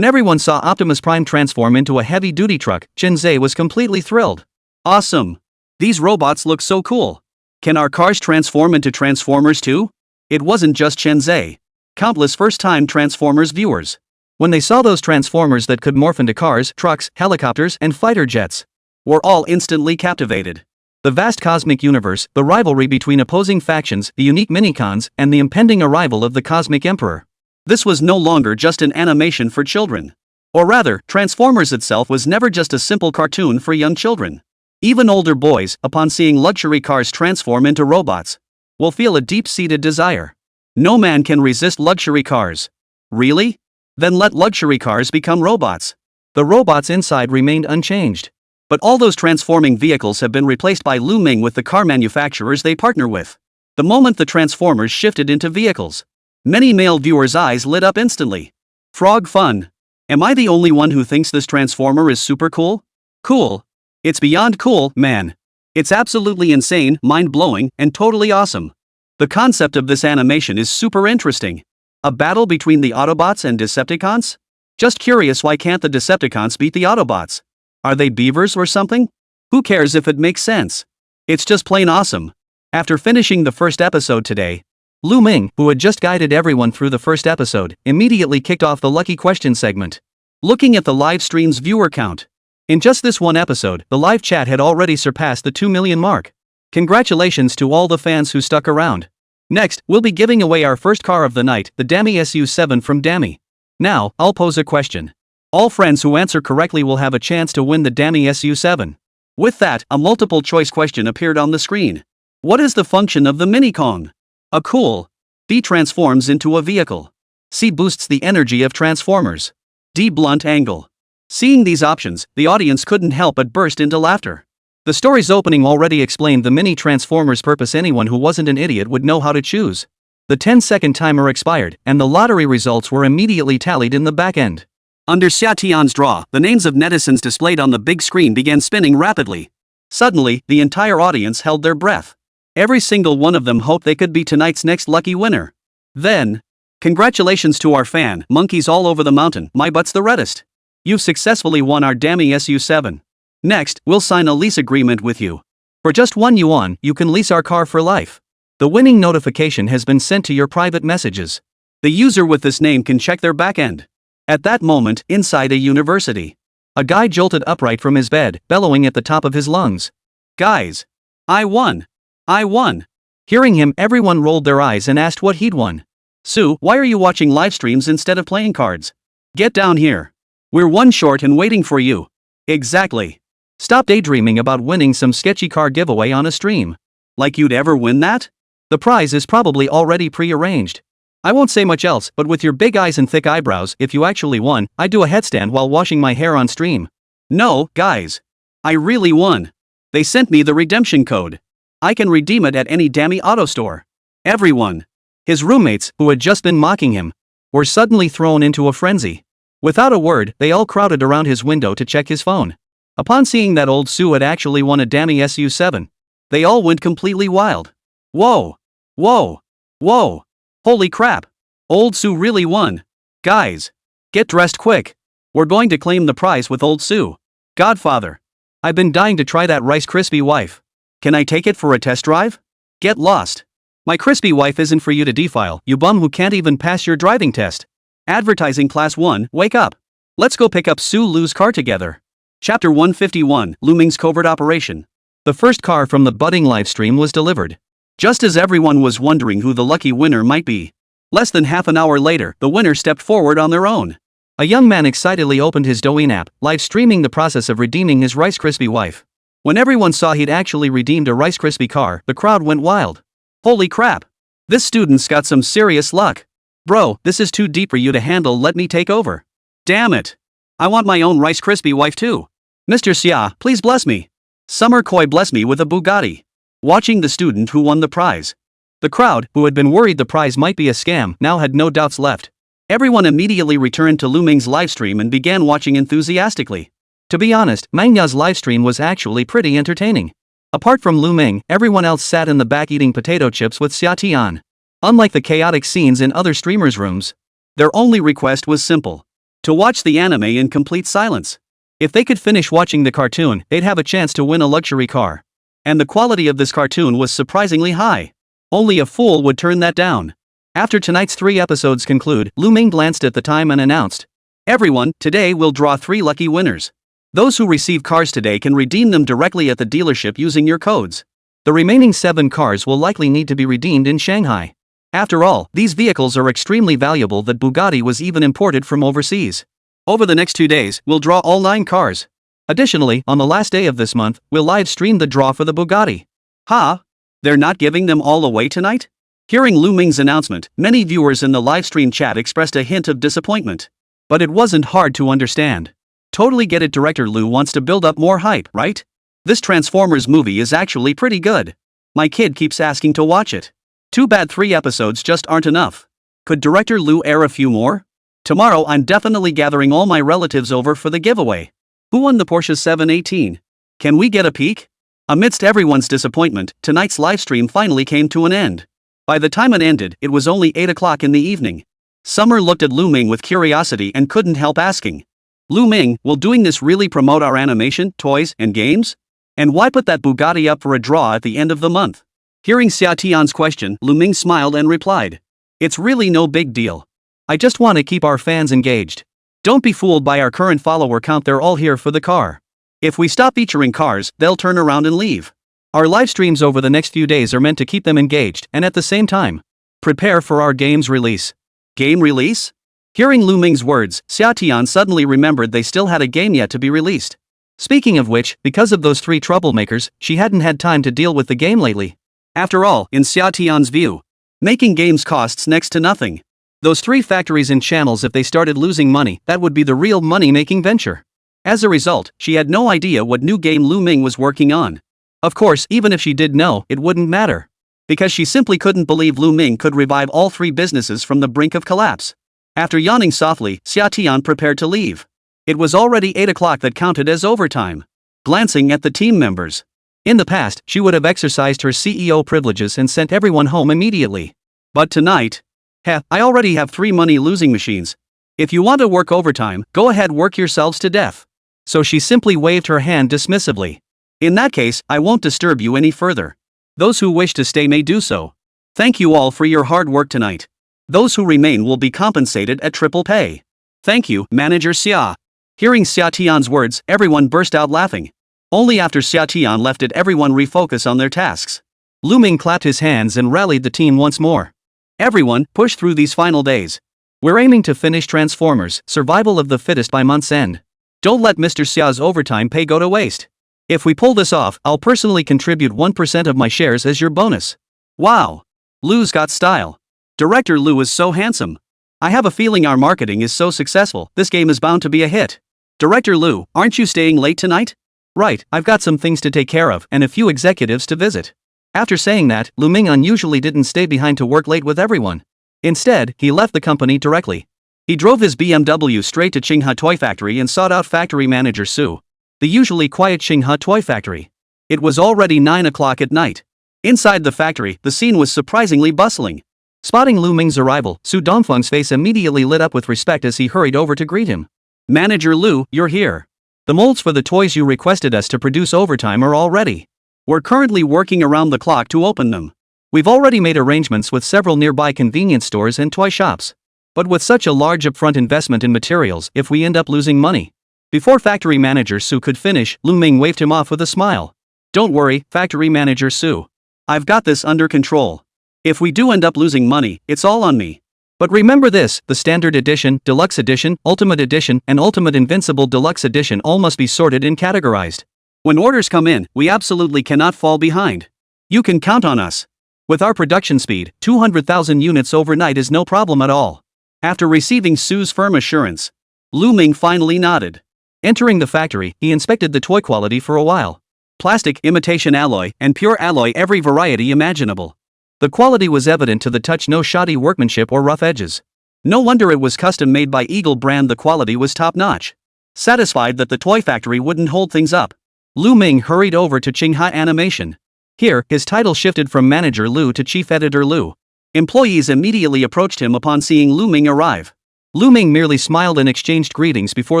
everyone saw Optimus Prime transform into a heavy-duty truck, Shinzei was completely thrilled. Awesome! These robots look so cool. Can our cars transform into Transformers too? It wasn't just Shinzei. Countless first-time Transformers viewers. When they saw those Transformers that could morph into cars, trucks, helicopters, and fighter jets, were all instantly captivated. The vast cosmic universe, the rivalry between opposing factions, the unique Minicons, and the impending arrival of the Cosmic Emperor. This was no longer just an animation for children. Or rather, Transformers itself was never just a simple cartoon for young children. Even older boys, upon seeing luxury cars transform into robots, will feel a deep-seated desire. No man can resist luxury cars. Really? Then let luxury cars become robots. The robots inside remained unchanged. But all those transforming vehicles have been replaced by Lù Ming with the car manufacturers they partner with. The moment the Transformers shifted into vehicles, many male viewers' eyes lit up instantly. Frog fun. Am I the only one who thinks this Transformer is super cool? Cool. It's beyond cool, man. It's absolutely insane, mind-blowing, and totally awesome. The concept of this animation is super interesting. A battle between the Autobots and Decepticons? Just curious, why can't the Decepticons beat the Autobots? Are they beavers or something? Who cares if it makes sense? It's just plain awesome. After finishing the first episode today, Lù Ming, who had just guided everyone through the first episode, immediately kicked off the Lucky Question segment. Looking at the live stream's viewer count, in just this one episode, the live chat had already surpassed the 2 million mark. Congratulations to all the fans who stuck around. Next, we'll be giving away our first car of the night, the Dami SU7 from Dami. Now, I'll pose a question. All friends who answer correctly will have a chance to win the Dami SU7. With that, a multiple choice question appeared on the screen. What is the function of the Minicon? A cool. B transforms into a vehicle. C boosts the energy of Transformers. D blunt angle. Seeing these options, the audience couldn't help but burst into laughter. The story's opening already explained the mini transformers' purpose. Anyone who wasn't an idiot would know how to choose. The 10-second timer expired, and the lottery results were immediately tallied in the back end. Under Xià Tiān's draw, the names of netizens displayed on the big screen began spinning rapidly. Suddenly, the entire audience held their breath. Every single one of them hoped they could be tonight's next lucky winner. Then, congratulations to our fan, monkeys all over the mountain, my butt's the reddest. You've successfully won our Dammy SU7. Next, we'll sign a lease agreement with you. For just 1 yuan, you can lease our car for life. The winning notification has been sent to your private messages. The user with this name can check their backend. At that moment, inside a university, a guy jolted upright from his bed, bellowing at the top of his lungs. Guys! I won! I won! Hearing him, everyone rolled their eyes and asked what he'd won. Sue, why are you watching live streams instead of playing cards? Get down here. We're one short and waiting for you. Exactly. Stop daydreaming about winning some sketchy car giveaway on a stream. Like you'd ever win that? The prize is probably already pre-arranged. I won't say much else, but with your big eyes and thick eyebrows, if you actually won, I'd do a headstand while washing my hair on stream. No, guys. I really won. They sent me the redemption code. I can redeem it at any Dammy auto store. Everyone. His roommates, who had just been mocking him, were suddenly thrown into a frenzy. Without a word, they all crowded around his window to check his phone. Upon seeing that old Sue had actually won a Dammy SU7, they all went completely wild. Whoa! Whoa! Whoa! Holy crap! Old Sue really won. Guys! Get dressed quick. We're going to claim the prize with old Sue. Godfather. I've been dying to try that Rice Krispie wife. Can I take it for a test drive? Get lost. My crispy wife isn't for you to defile, you bum who can't even pass your driving test. Advertising class 1, wake up. Let's go pick up Sue Lu's car together. Chapter 151, Lù Ming's Covert Operation. The first car from the budding livestream was delivered. Just as everyone was wondering who the lucky winner might be. Less than half an hour later, the winner stepped forward on their own. A young man excitedly opened his Douyin app, live streaming the process of redeeming his Rice Krispie wife. When everyone saw he'd actually redeemed a Rice Krispie car, the crowd went wild. Holy crap! This student's got some serious luck. Bro, this is too deep for you to handle, let me take over. Damn it! I want my own Rice Krispie wife too. Mr. Sia, please bless me. Summer Koi bless me with a Bugatti. Watching the student who won the prize. The crowd, who had been worried the prize might be a scam, now had no doubts left. Everyone immediately returned to Lù Ming's livestream and began watching enthusiastically. To be honest, Manhwa's livestream was actually pretty entertaining. Apart from Lù Ming, everyone else sat in the back eating potato chips with Xià Tiān. Unlike the chaotic scenes in other streamers' rooms, their only request was simple. To watch the anime in complete silence. If they could finish watching the cartoon, they'd have a chance to win a luxury car. And the quality of this cartoon was surprisingly high. Only a fool would turn that down. After tonight's 3 episodes conclude, Lù Ming glanced at the time and announced, "Everyone, today we'll draw 3 lucky winners. Those who receive cars today can redeem them directly at the dealership using your codes. The remaining 7 cars will likely need to be redeemed in Shanghai. After all, these vehicles are extremely valuable that Bugatti was even imported from overseas. Over the next 2 days, we'll draw all 9 cars. Additionally, on the last day of this month, we'll live stream the draw for the Bugatti." Huh? They're not giving them all away tonight? Hearing Lù Ming's announcement, many viewers in the livestream chat expressed a hint of disappointment. But it wasn't hard to understand. Totally get it, director Lù wants to build up more hype, right? This Transformers movie is actually pretty good. My kid keeps asking to watch it. Too bad 3 episodes just aren't enough. Could director Lù air a few more? Tomorrow I'm definitely gathering all my relatives over for the giveaway. Who won the Porsche 718? Can we get a peek? Amidst everyone's disappointment, tonight's livestream finally came to an end. By the time it ended, it was only 8 o'clock in the evening. Summer looked at Lù Ming with curiosity and couldn't help asking, "Lù Ming, will doing this really promote our animation, toys, and games? And why put that Bugatti up for a draw at the end of the month?" Hearing Xià Tiān's question, Lù Ming smiled and replied, "It's really no big deal. I just want to keep our fans engaged. Don't be fooled by our current follower count, they're all here for the car. If we stop featuring cars, they'll turn around and leave. Our live streams over the next few days are meant to keep them engaged and at the same time, prepare for our game's release." Game release? Hearing Lù Ming's words, Xià Tiān suddenly remembered they still had a game yet to be released. Speaking of which, because of those 3 troublemakers, she hadn't had time to deal with the game lately. After all, in Xià Tiān's view, making games costs next to nothing. Those 3 factories and channels, if they started losing money, that would be the real money-making venture. As a result, she had no idea what new game Lù Ming was working on. Of course, even if she did know, it wouldn't matter. Because she simply couldn't believe Lù Ming could revive all three businesses from the brink of collapse. After yawning softly, Xià Tiān prepared to leave. It was already 8 o'clock that counted as overtime. Glancing at the team members. In the past, she would have exercised her CEO privileges and sent everyone home immediately. But tonight, I already have 3 money-losing machines. If you want to work overtime, go ahead, work yourselves to death. So she simply waved her hand dismissively. In that case, I won't disturb you any further. Those who wish to stay may do so. Thank you all for your hard work tonight. Those who remain will be compensated at triple pay. Thank you, Manager Sia. Hearing Xià Tiān's words, everyone burst out laughing. Only after Xià Tiān left did everyone refocus on their tasks. Lù Ming clapped his hands and rallied the team once more. Everyone, push through these final days. We're aiming to finish Transformers, Survival of the Fittest by month's end. Don't let Mr. Xia's overtime pay go to waste. If we pull this off, I'll personally contribute 1% of my shares as your bonus. Wow. Lu's got style. Director Lù is so handsome. I have a feeling our marketing is so successful, this game is bound to be a hit. Director Lù, aren't you staying late tonight? Right, I've got some things to take care of and a few executives to visit. After saying that, Lù Ming unusually didn't stay behind to work late with everyone. Instead, he left the company directly. He drove his BMW straight to Qinghe Toy Factory and sought out factory manager Su. The usually quiet Qinghe Toy Factory. It was already 9 o'clock at night. Inside the factory, the scene was surprisingly bustling. Spotting Lù Ming's arrival, Su Dongfeng's face immediately lit up with respect as he hurried over to greet him. Manager Lù, you're here. The molds for the toys you requested us to produce overtime are all ready. We're currently working around the clock to open them. We've already made arrangements with several nearby convenience stores and toy shops. But with such a large upfront investment in materials, if we end up losing money. Before factory manager Su could finish, Lù Ming waved him off with a smile. Don't worry, factory manager Su. I've got this under control. If we do end up losing money, it's all on me. But remember this, the Standard Edition, Deluxe Edition, Ultimate Edition, and Ultimate Invincible Deluxe Edition all must be sorted and categorized. When orders come in, we absolutely cannot fall behind. You can count on us. With our production speed, 200,000 units overnight is no problem at all. After receiving Su's firm assurance, Lù Ming finally nodded. Entering the factory, he inspected the toy quality for a while. Plastic, imitation alloy, and pure alloy, every variety imaginable. The quality was evident to the touch, no shoddy workmanship or rough edges. No wonder it was custom made by Eagle brand, the quality was top-notch. Satisfied that the toy factory wouldn't hold things up, Lù Ming hurried over to Qinghe Animation. Here, his title shifted from Manager Lù to Chief Editor Lù. Employees immediately approached him upon seeing Lù Ming arrive. Lù Ming merely smiled and exchanged greetings before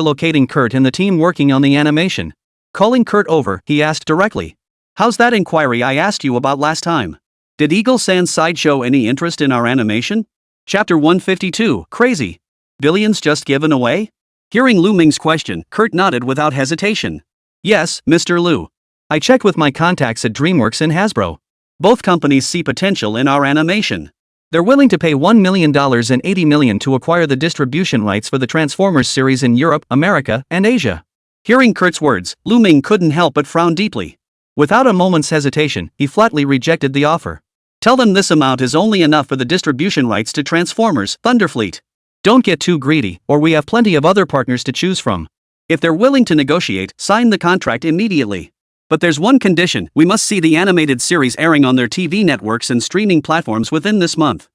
locating Kurt and the team working on the animation. Calling Kurt over, he asked directly. How's that inquiry I asked you about last time? Did Eagle-san's side show any interest in our animation? Chapter 152, Crazy. Billions just given away? Hearing Lù Ming's question, Kurt nodded without hesitation. Yes, Mr. Lù. I checked with my contacts at DreamWorks and Hasbro. Both companies see potential in our animation. They're willing to pay $1 million and $80 million to acquire the distribution rights for the Transformers series in Europe, America, and Asia. Hearing Kurt's words, Lù Ming couldn't help but frown deeply. Without a moment's hesitation, he flatly rejected the offer. Tell them this amount is only enough for the distribution rights to Transformers, Thunderfleet. Don't get too greedy, or we have plenty of other partners to choose from. If they're willing to negotiate, sign the contract immediately. But there's one condition, we must see the animated series airing on their TV networks and streaming platforms within this month.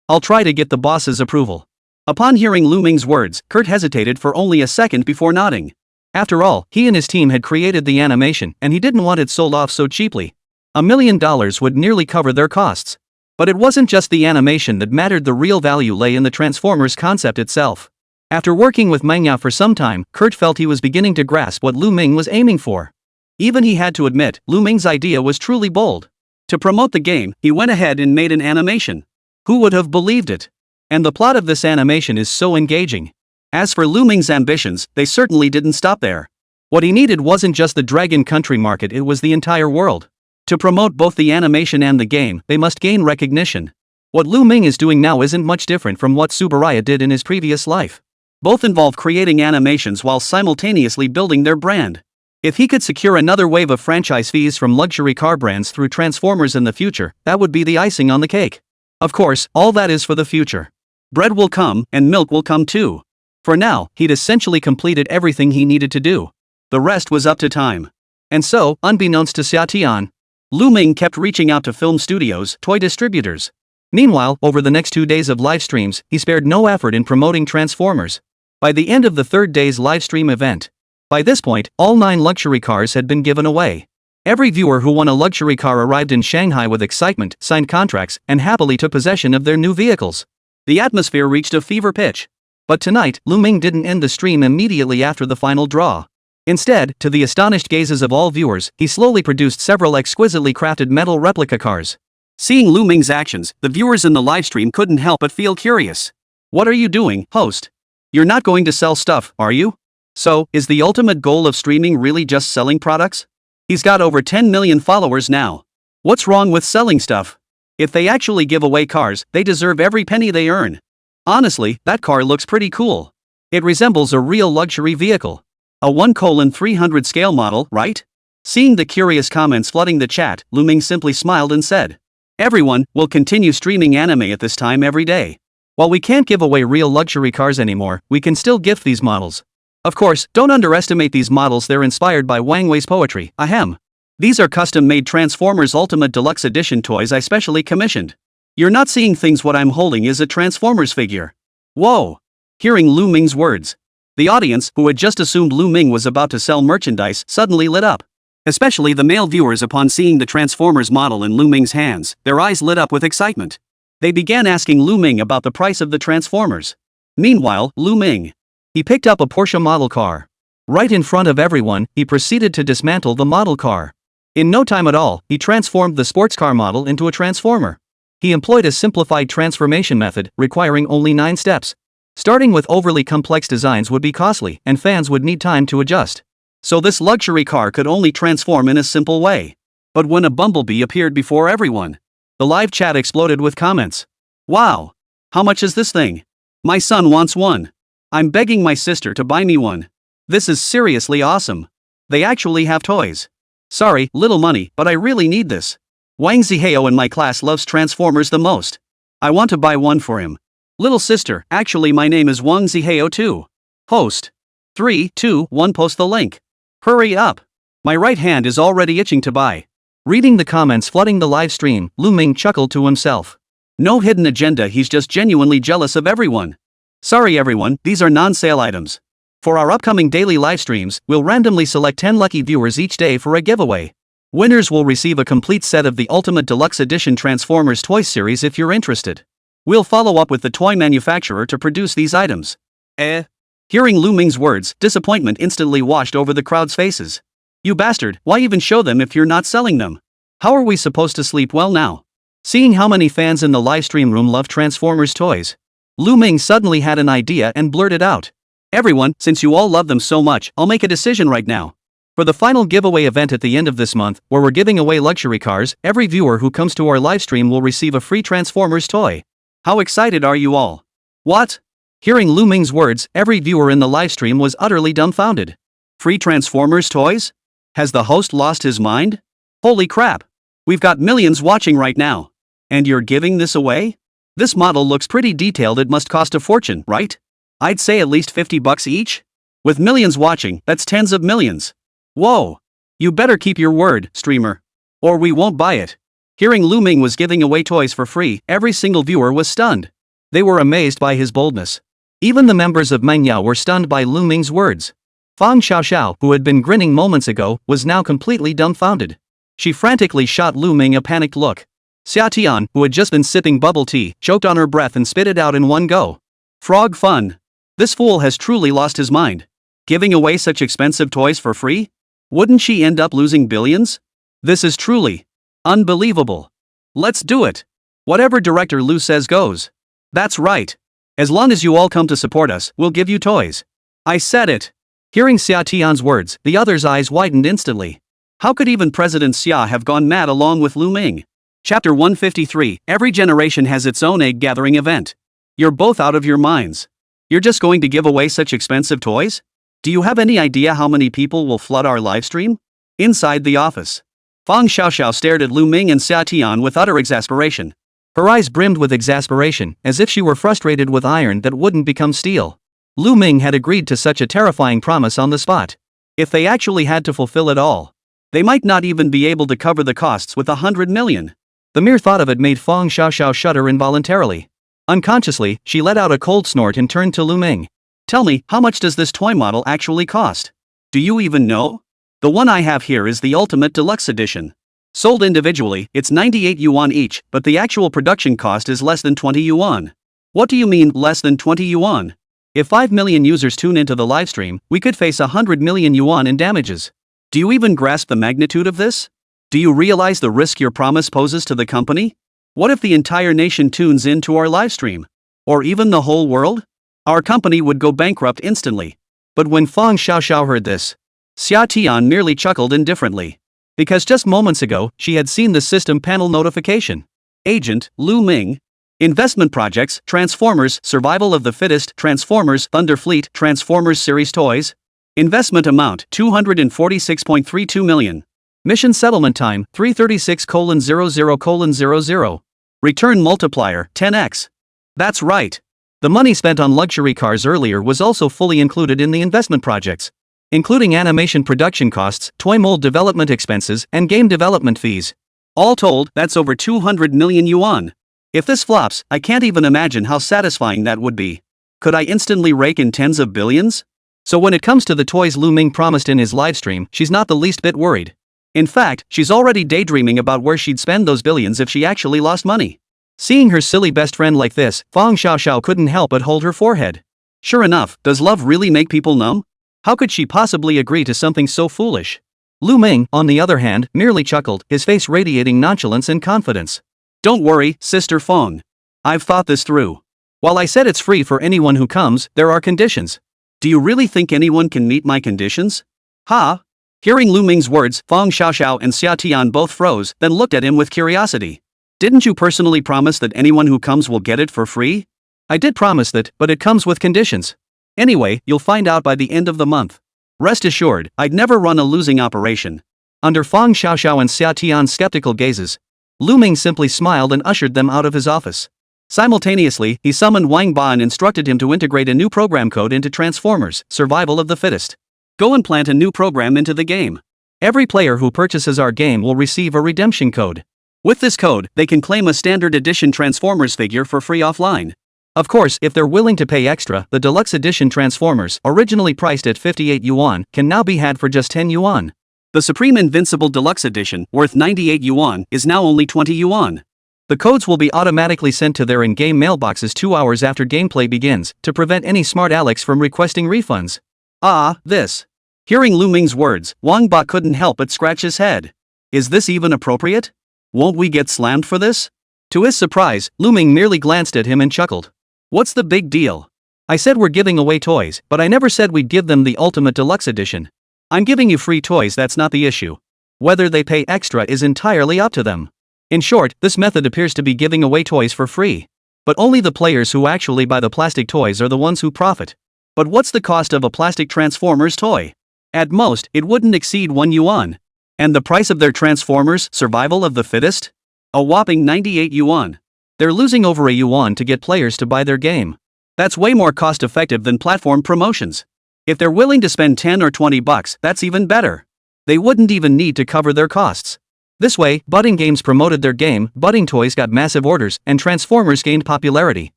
I'll try to get the boss's approval. Upon hearing Lù Ming's words, Kurt hesitated for only a second before nodding. After all, he and his team had created the animation, and he didn't want it sold off so cheaply. $1 million would nearly cover their costs. But it wasn't just the animation that mattered, the real value lay in the Transformers concept itself. After working with Manga for some time, Kurt felt he was beginning to grasp what Lù Ming was aiming for. Even he had to admit, Lù Ming's idea was truly bold. To promote the game, he went ahead and made an animation. Who would have believed it? And the plot of this animation is so engaging. As for Lù Ming's ambitions, they certainly didn't stop there. What he needed wasn't just the Dragon Country market, it was the entire world. To promote both the animation and the game, they must gain recognition. What Lù Ming is doing now isn't much different from what Tsuburaya did in his previous life. Both involve creating animations while simultaneously building their brand. If he could secure another wave of franchise fees from luxury car brands through Transformers in the future, that would be the icing on the cake. Of course, all that is for the future. Bread will come, and milk will come too. For now, he'd essentially completed everything he needed to do. The rest was up to time. And so, unbeknownst to Xià Tiān, Lù Ming kept reaching out to film studios, toy distributors. Meanwhile, over the next 2 days of live streams, he spared no effort in promoting Transformers. By the end of the third day's live stream event, by this point, all 9 luxury cars had been given away. Every viewer who won a luxury car arrived in Shanghai with excitement, signed contracts, and happily took possession of their new vehicles. The atmosphere reached a fever pitch. But tonight, Lù Ming didn't end the stream immediately after the final draw. Instead, to the astonished gazes of all viewers, he slowly produced several exquisitely crafted metal replica cars. Seeing Lù Ming's actions, the viewers in the livestream couldn't help but feel curious. What are you doing, host? You're not going to sell stuff, are you? So, is the ultimate goal of streaming really just selling products? He's got over 10 million followers now. What's wrong with selling stuff? If they actually give away cars, they deserve every penny they earn. Honestly, that car looks pretty cool. It resembles a real luxury vehicle. A 1:300 scale model, right? Seeing the curious comments flooding the chat, Lù Ming simply smiled and said, "Everyone will continue streaming anime at this time every day. While we can't give away real luxury cars anymore, we can still gift these models. Of course, don't underestimate these models, they're inspired by Wang Wei's poetry, ahem. These are custom-made Transformers Ultimate Deluxe Edition toys I specially commissioned. You're not seeing things, what I'm holding is a Transformers figure." Whoa! Hearing Lù Ming's words, the audience, who had just assumed Lù Ming was about to sell merchandise, suddenly lit up. Especially the male viewers, upon seeing the Transformers model in Lù Ming's hands, their eyes lit up with excitement. They began asking Lù Ming about the price of the Transformers. Meanwhile, Lù Ming, he picked up a Porsche model car. Right in front of everyone, he proceeded to dismantle the model car. In no time at all, he transformed the sports car model into a transformer. He employed a simplified transformation method, requiring only 9 steps. Starting with overly complex designs would be costly, and fans would need time to adjust. So this luxury car could only transform in a simple way. But when a bumblebee appeared before everyone, the live chat exploded with comments. "Wow! How much is this thing? My son wants one. I'm begging my sister to buy me one. This is seriously awesome. They actually have toys. Sorry, little money, but I really need this. Wang Zihao in my class loves Transformers the most. I want to buy one for him. Little sister, actually my name is Wang Zihao too. Host. 3, 2, 1, post the link. Hurry up. My right hand is already itching to buy." Reading the comments flooding the live stream, Lù Ming chuckled to himself. No hidden agenda, he's just genuinely jealous of everyone. Sorry everyone, these are non-sale items. For our upcoming daily live streams, we'll randomly select 10 lucky viewers each day for a giveaway. Winners will receive a complete set of the Ultimate Deluxe Edition Transformers toy series if you're interested. We'll follow up with the toy manufacturer to produce these items. Hearing Lù Ming's words, disappointment instantly washed over the crowd's faces. You bastard, why even show them if you're not selling them? How are we supposed to sleep well now? Seeing how many fans in the livestream room love Transformers toys, Lù Ming suddenly had an idea and blurted out. "Everyone, since you all love them so much, I'll make a decision right now. For the final giveaway event at the end of this month, where we're giving away luxury cars, every viewer who comes to our livestream will receive a free Transformers toy. How excited are you all?" What? Hearing Lù Ming's words, every viewer in the livestream was utterly dumbfounded. Free Transformers toys? Has the host lost his mind? Holy crap! We've got millions watching right now. And you're giving this away? This model looks pretty detailed, it must cost a fortune, right? I'd say at least $50 each? With millions watching, that's tens of millions. Whoa! You better keep your word, streamer. Or we won't buy it. Hearing Lù Ming was giving away toys for free, every single viewer was stunned. They were amazed by his boldness. Even the members of Manhwa were stunned by Lù Ming's words. Fang Xiaoxiao, who had been grinning moments ago, was now completely dumbfounded. She frantically shot Lù Ming a panicked look. Xià Tiān, who had just been sipping bubble tea, choked on her breath and spit it out in one go. Frog fun. This fool has truly lost his mind. Giving away such expensive toys for free? Wouldn't she end up losing billions? This is truly unbelievable. Let's do it. Whatever Director Lù says goes. That's right. As long as you all come to support us, we'll give you toys. I said it. Hearing Xià Tiān's words, the others' eyes widened instantly. How could even President Sia have gone mad along with Lù Ming? Chapter 153, Every generation has its own egg gathering event. You're both out of your minds. You're just going to give away such expensive toys? Do you have any idea how many people will flood our livestream? Inside the office, Fang Xiaoxiao stared at Lù Ming and Xià Tiān with utter exasperation. Her eyes brimmed with exasperation, as if she were frustrated with iron that wouldn't become steel. Lù Ming had agreed to such a terrifying promise on the spot. If they actually had to fulfill it all, they might not even be able to cover the costs with 100 million. The mere thought of it made Fang Xiaoxiao shudder involuntarily. Unconsciously, she let out a cold snort and turned to Lù Ming. Tell me, how much does this toy model actually cost? Do you even know? The one I have here is the Ultimate Deluxe Edition. Sold individually, it's 98 yuan each, but the actual production cost is less than 20 yuan. What do you mean, less than 20 yuan? If 5 million users tune into the livestream, we could face 100 million yuan in damages. Do you even grasp the magnitude of this? Do you realize the risk your promise poses to the company? What if the entire nation tunes in to our livestream? Or even the whole world? Our company would go bankrupt instantly. But when Fang Xiaoxiao heard this, Xià Tiān merely chuckled indifferently. Because just moments ago, she had seen the system panel notification. Agent, Lù Ming. Investment projects, Transformers, Survival of the Fittest, Transformers, Thunder Fleet, Transformers series toys. Investment amount, 246.32 million. Mission settlement time, 336:00:00. Return multiplier, 10x. That's right. The money spent on luxury cars earlier was also fully included in the investment projects, including animation production costs, toy mold development expenses, and game development fees. All told, that's over 200 million yuan. If this flops, I can't even imagine how satisfying that would be. Could I instantly rake in tens of billions? So when it comes to the toys Lù Ming promised in his livestream, she's not the least bit worried. In fact, she's already daydreaming about where she'd spend those billions if she actually lost money. Seeing her silly best friend like this, Fang Xiaoxiao couldn't help but hold her forehead. Sure enough, does love really make people numb? How could she possibly agree to something so foolish? Lù Ming, on the other hand, merely chuckled, his face radiating nonchalance and confidence. Don't worry, Sister Feng. I've thought this through. While I said it's free for anyone who comes, there are conditions. Do you really think anyone can meet my conditions? Ha! Hearing Lù Ming's words, Fang Xiaoxiao and Xià Tiān both froze, then looked at him with curiosity. Didn't you personally promise that anyone who comes will get it for free? I did promise that, but it comes with conditions. Anyway, you'll find out by the end of the month. Rest assured, I'd never run a losing operation. Under Fang Xiaoxiao and Xià Tiān's skeptical gazes, Lù Ming simply smiled and ushered them out of his office. Simultaneously, he summoned Wang Ba and instructed him to integrate a new program code into Transformers, Survival of the Fittest. Go and plant a new program into the game. Every player who purchases our game will receive a redemption code. With this code, they can claim a standard edition Transformers figure for free offline. Of course, if they're willing to pay extra, the deluxe edition Transformers, originally priced at 58 yuan, can now be had for just 10 yuan. The Supreme Invincible Deluxe Edition, worth 98 yuan, is now only 20 yuan. The codes will be automatically sent to their in-game mailboxes 2 hours after gameplay begins, to prevent any smart Alex from requesting refunds. Ah, this. Hearing Lù Ming's words, Wang Ba couldn't help but scratch his head. Is this even appropriate? Won't we get slammed for this? To his surprise, Lù Ming merely glanced at him and chuckled. What's the big deal? I said we're giving away toys, but I never said we'd give them the Ultimate Deluxe Edition. I'm giving you free toys, that's not the issue. Whether they pay extra is entirely up to them. In short, this method appears to be giving away toys for free. But only the players who actually buy the plastic toys are the ones who profit. But what's the cost of a plastic Transformers toy? At most, it wouldn't exceed 1 yuan. And the price of their Transformers, Survival of the Fittest? A whopping 98 yuan. They're losing over a yuan to get players to buy their game. That's way more cost effective than platform promotions. If they're willing to spend 10 or 20 bucks, that's even better. They wouldn't even need to cover their costs. This way, budding games promoted their game, budding toys got massive orders, and Transformers gained popularity.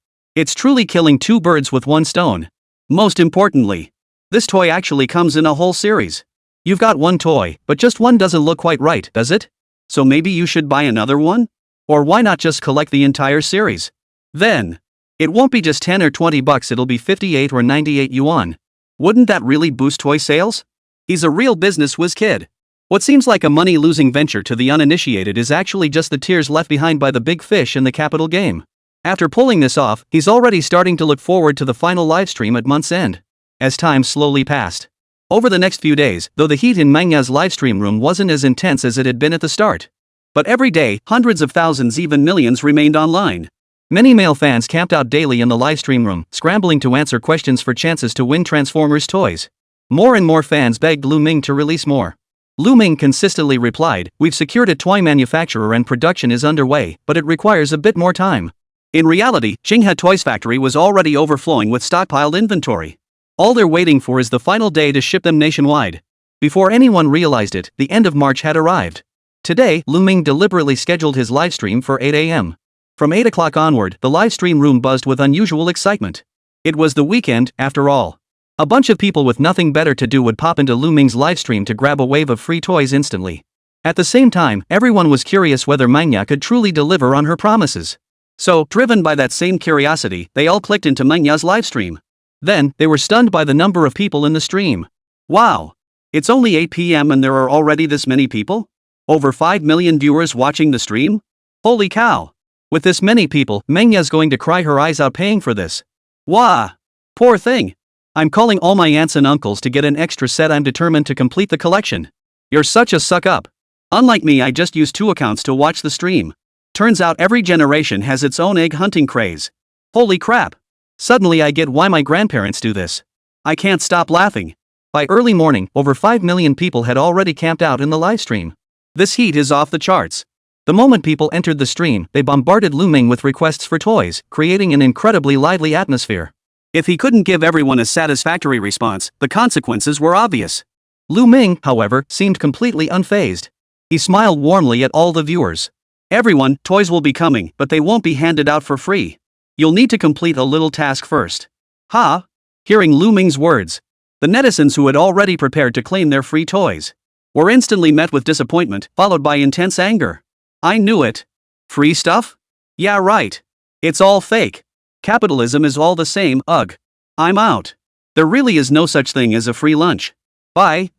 It's truly killing two birds with one stone. Most importantly, this toy actually comes in a whole series. You've got one toy, but just one doesn't look quite right, does it? So maybe you should buy another one? Or why not just collect the entire series? Then, it won't be just 10 or 20 bucks, it'll be 58 or 98 yuan. Wouldn't that really boost toy sales? He's a real business whiz kid. What seems like a money-losing venture to the uninitiated is actually just the tears left behind by the big fish in the capital game. After pulling this off, he's already starting to look forward to the final livestream at month's end. As time slowly passed. Over the next few days, though the heat in Manhwa's livestream room wasn't as intense as it had been at the start. But every day, hundreds of thousands, even millions remained online. Many male fans camped out daily in the livestream room, scrambling to answer questions for chances to win Transformers toys. More and more fans begged Lù Ming to release more. Lù Ming consistently replied, "We've secured a toy manufacturer and production is underway, but it requires a bit more time." In reality, Xinghe Toys Factory was already overflowing with stockpiled inventory. All they're waiting for is the final day to ship them nationwide. Before anyone realized it, the end of March had arrived. Today, Lù Ming deliberately scheduled his livestream for 8 a.m. From 8 o'clock onward, the livestream room buzzed with unusual excitement. It was the weekend, after all. A bunch of people with nothing better to do would pop into Lù Ming's livestream to grab a wave of free toys instantly. At the same time, everyone was curious whether Manhwa could truly deliver on her promises. So, driven by that same curiosity, they all clicked into Manhwa's livestream. Then, they were stunned by the number of people in the stream. Wow! It's only 8 p.m. and there are already this many people? Over 5 million viewers watching the stream? Holy cow! With this many people, Manhwa's going to cry her eyes out paying for this. Wah! Poor thing! I'm calling all my aunts and uncles to get an extra set. I'm determined to complete the collection. You're such a suck-up. Unlike me, I just used 2 accounts to watch the stream. Turns out every generation has its own egg hunting craze. Holy crap! Suddenly I get why my grandparents do this. I can't stop laughing. By early morning, over 5 million people had already camped out in the livestream. This heat is off the charts. The moment people entered the stream, they bombarded Lù Ming with requests for toys, creating an incredibly lively atmosphere. If he couldn't give everyone a satisfactory response, the consequences were obvious. Lù Ming, however, seemed completely unfazed. He smiled warmly at all the viewers. Everyone, toys will be coming, but they won't be handed out for free. You'll need to complete a little task first. Ha! Hearing Lù Ming's words, the netizens who had already prepared to claim their free toys were instantly met with disappointment, followed by intense anger. I knew it. Free stuff? Yeah, right. It's all fake. Capitalism is all the same, ugh. I'm out. There really is no such thing as a free lunch. Bye.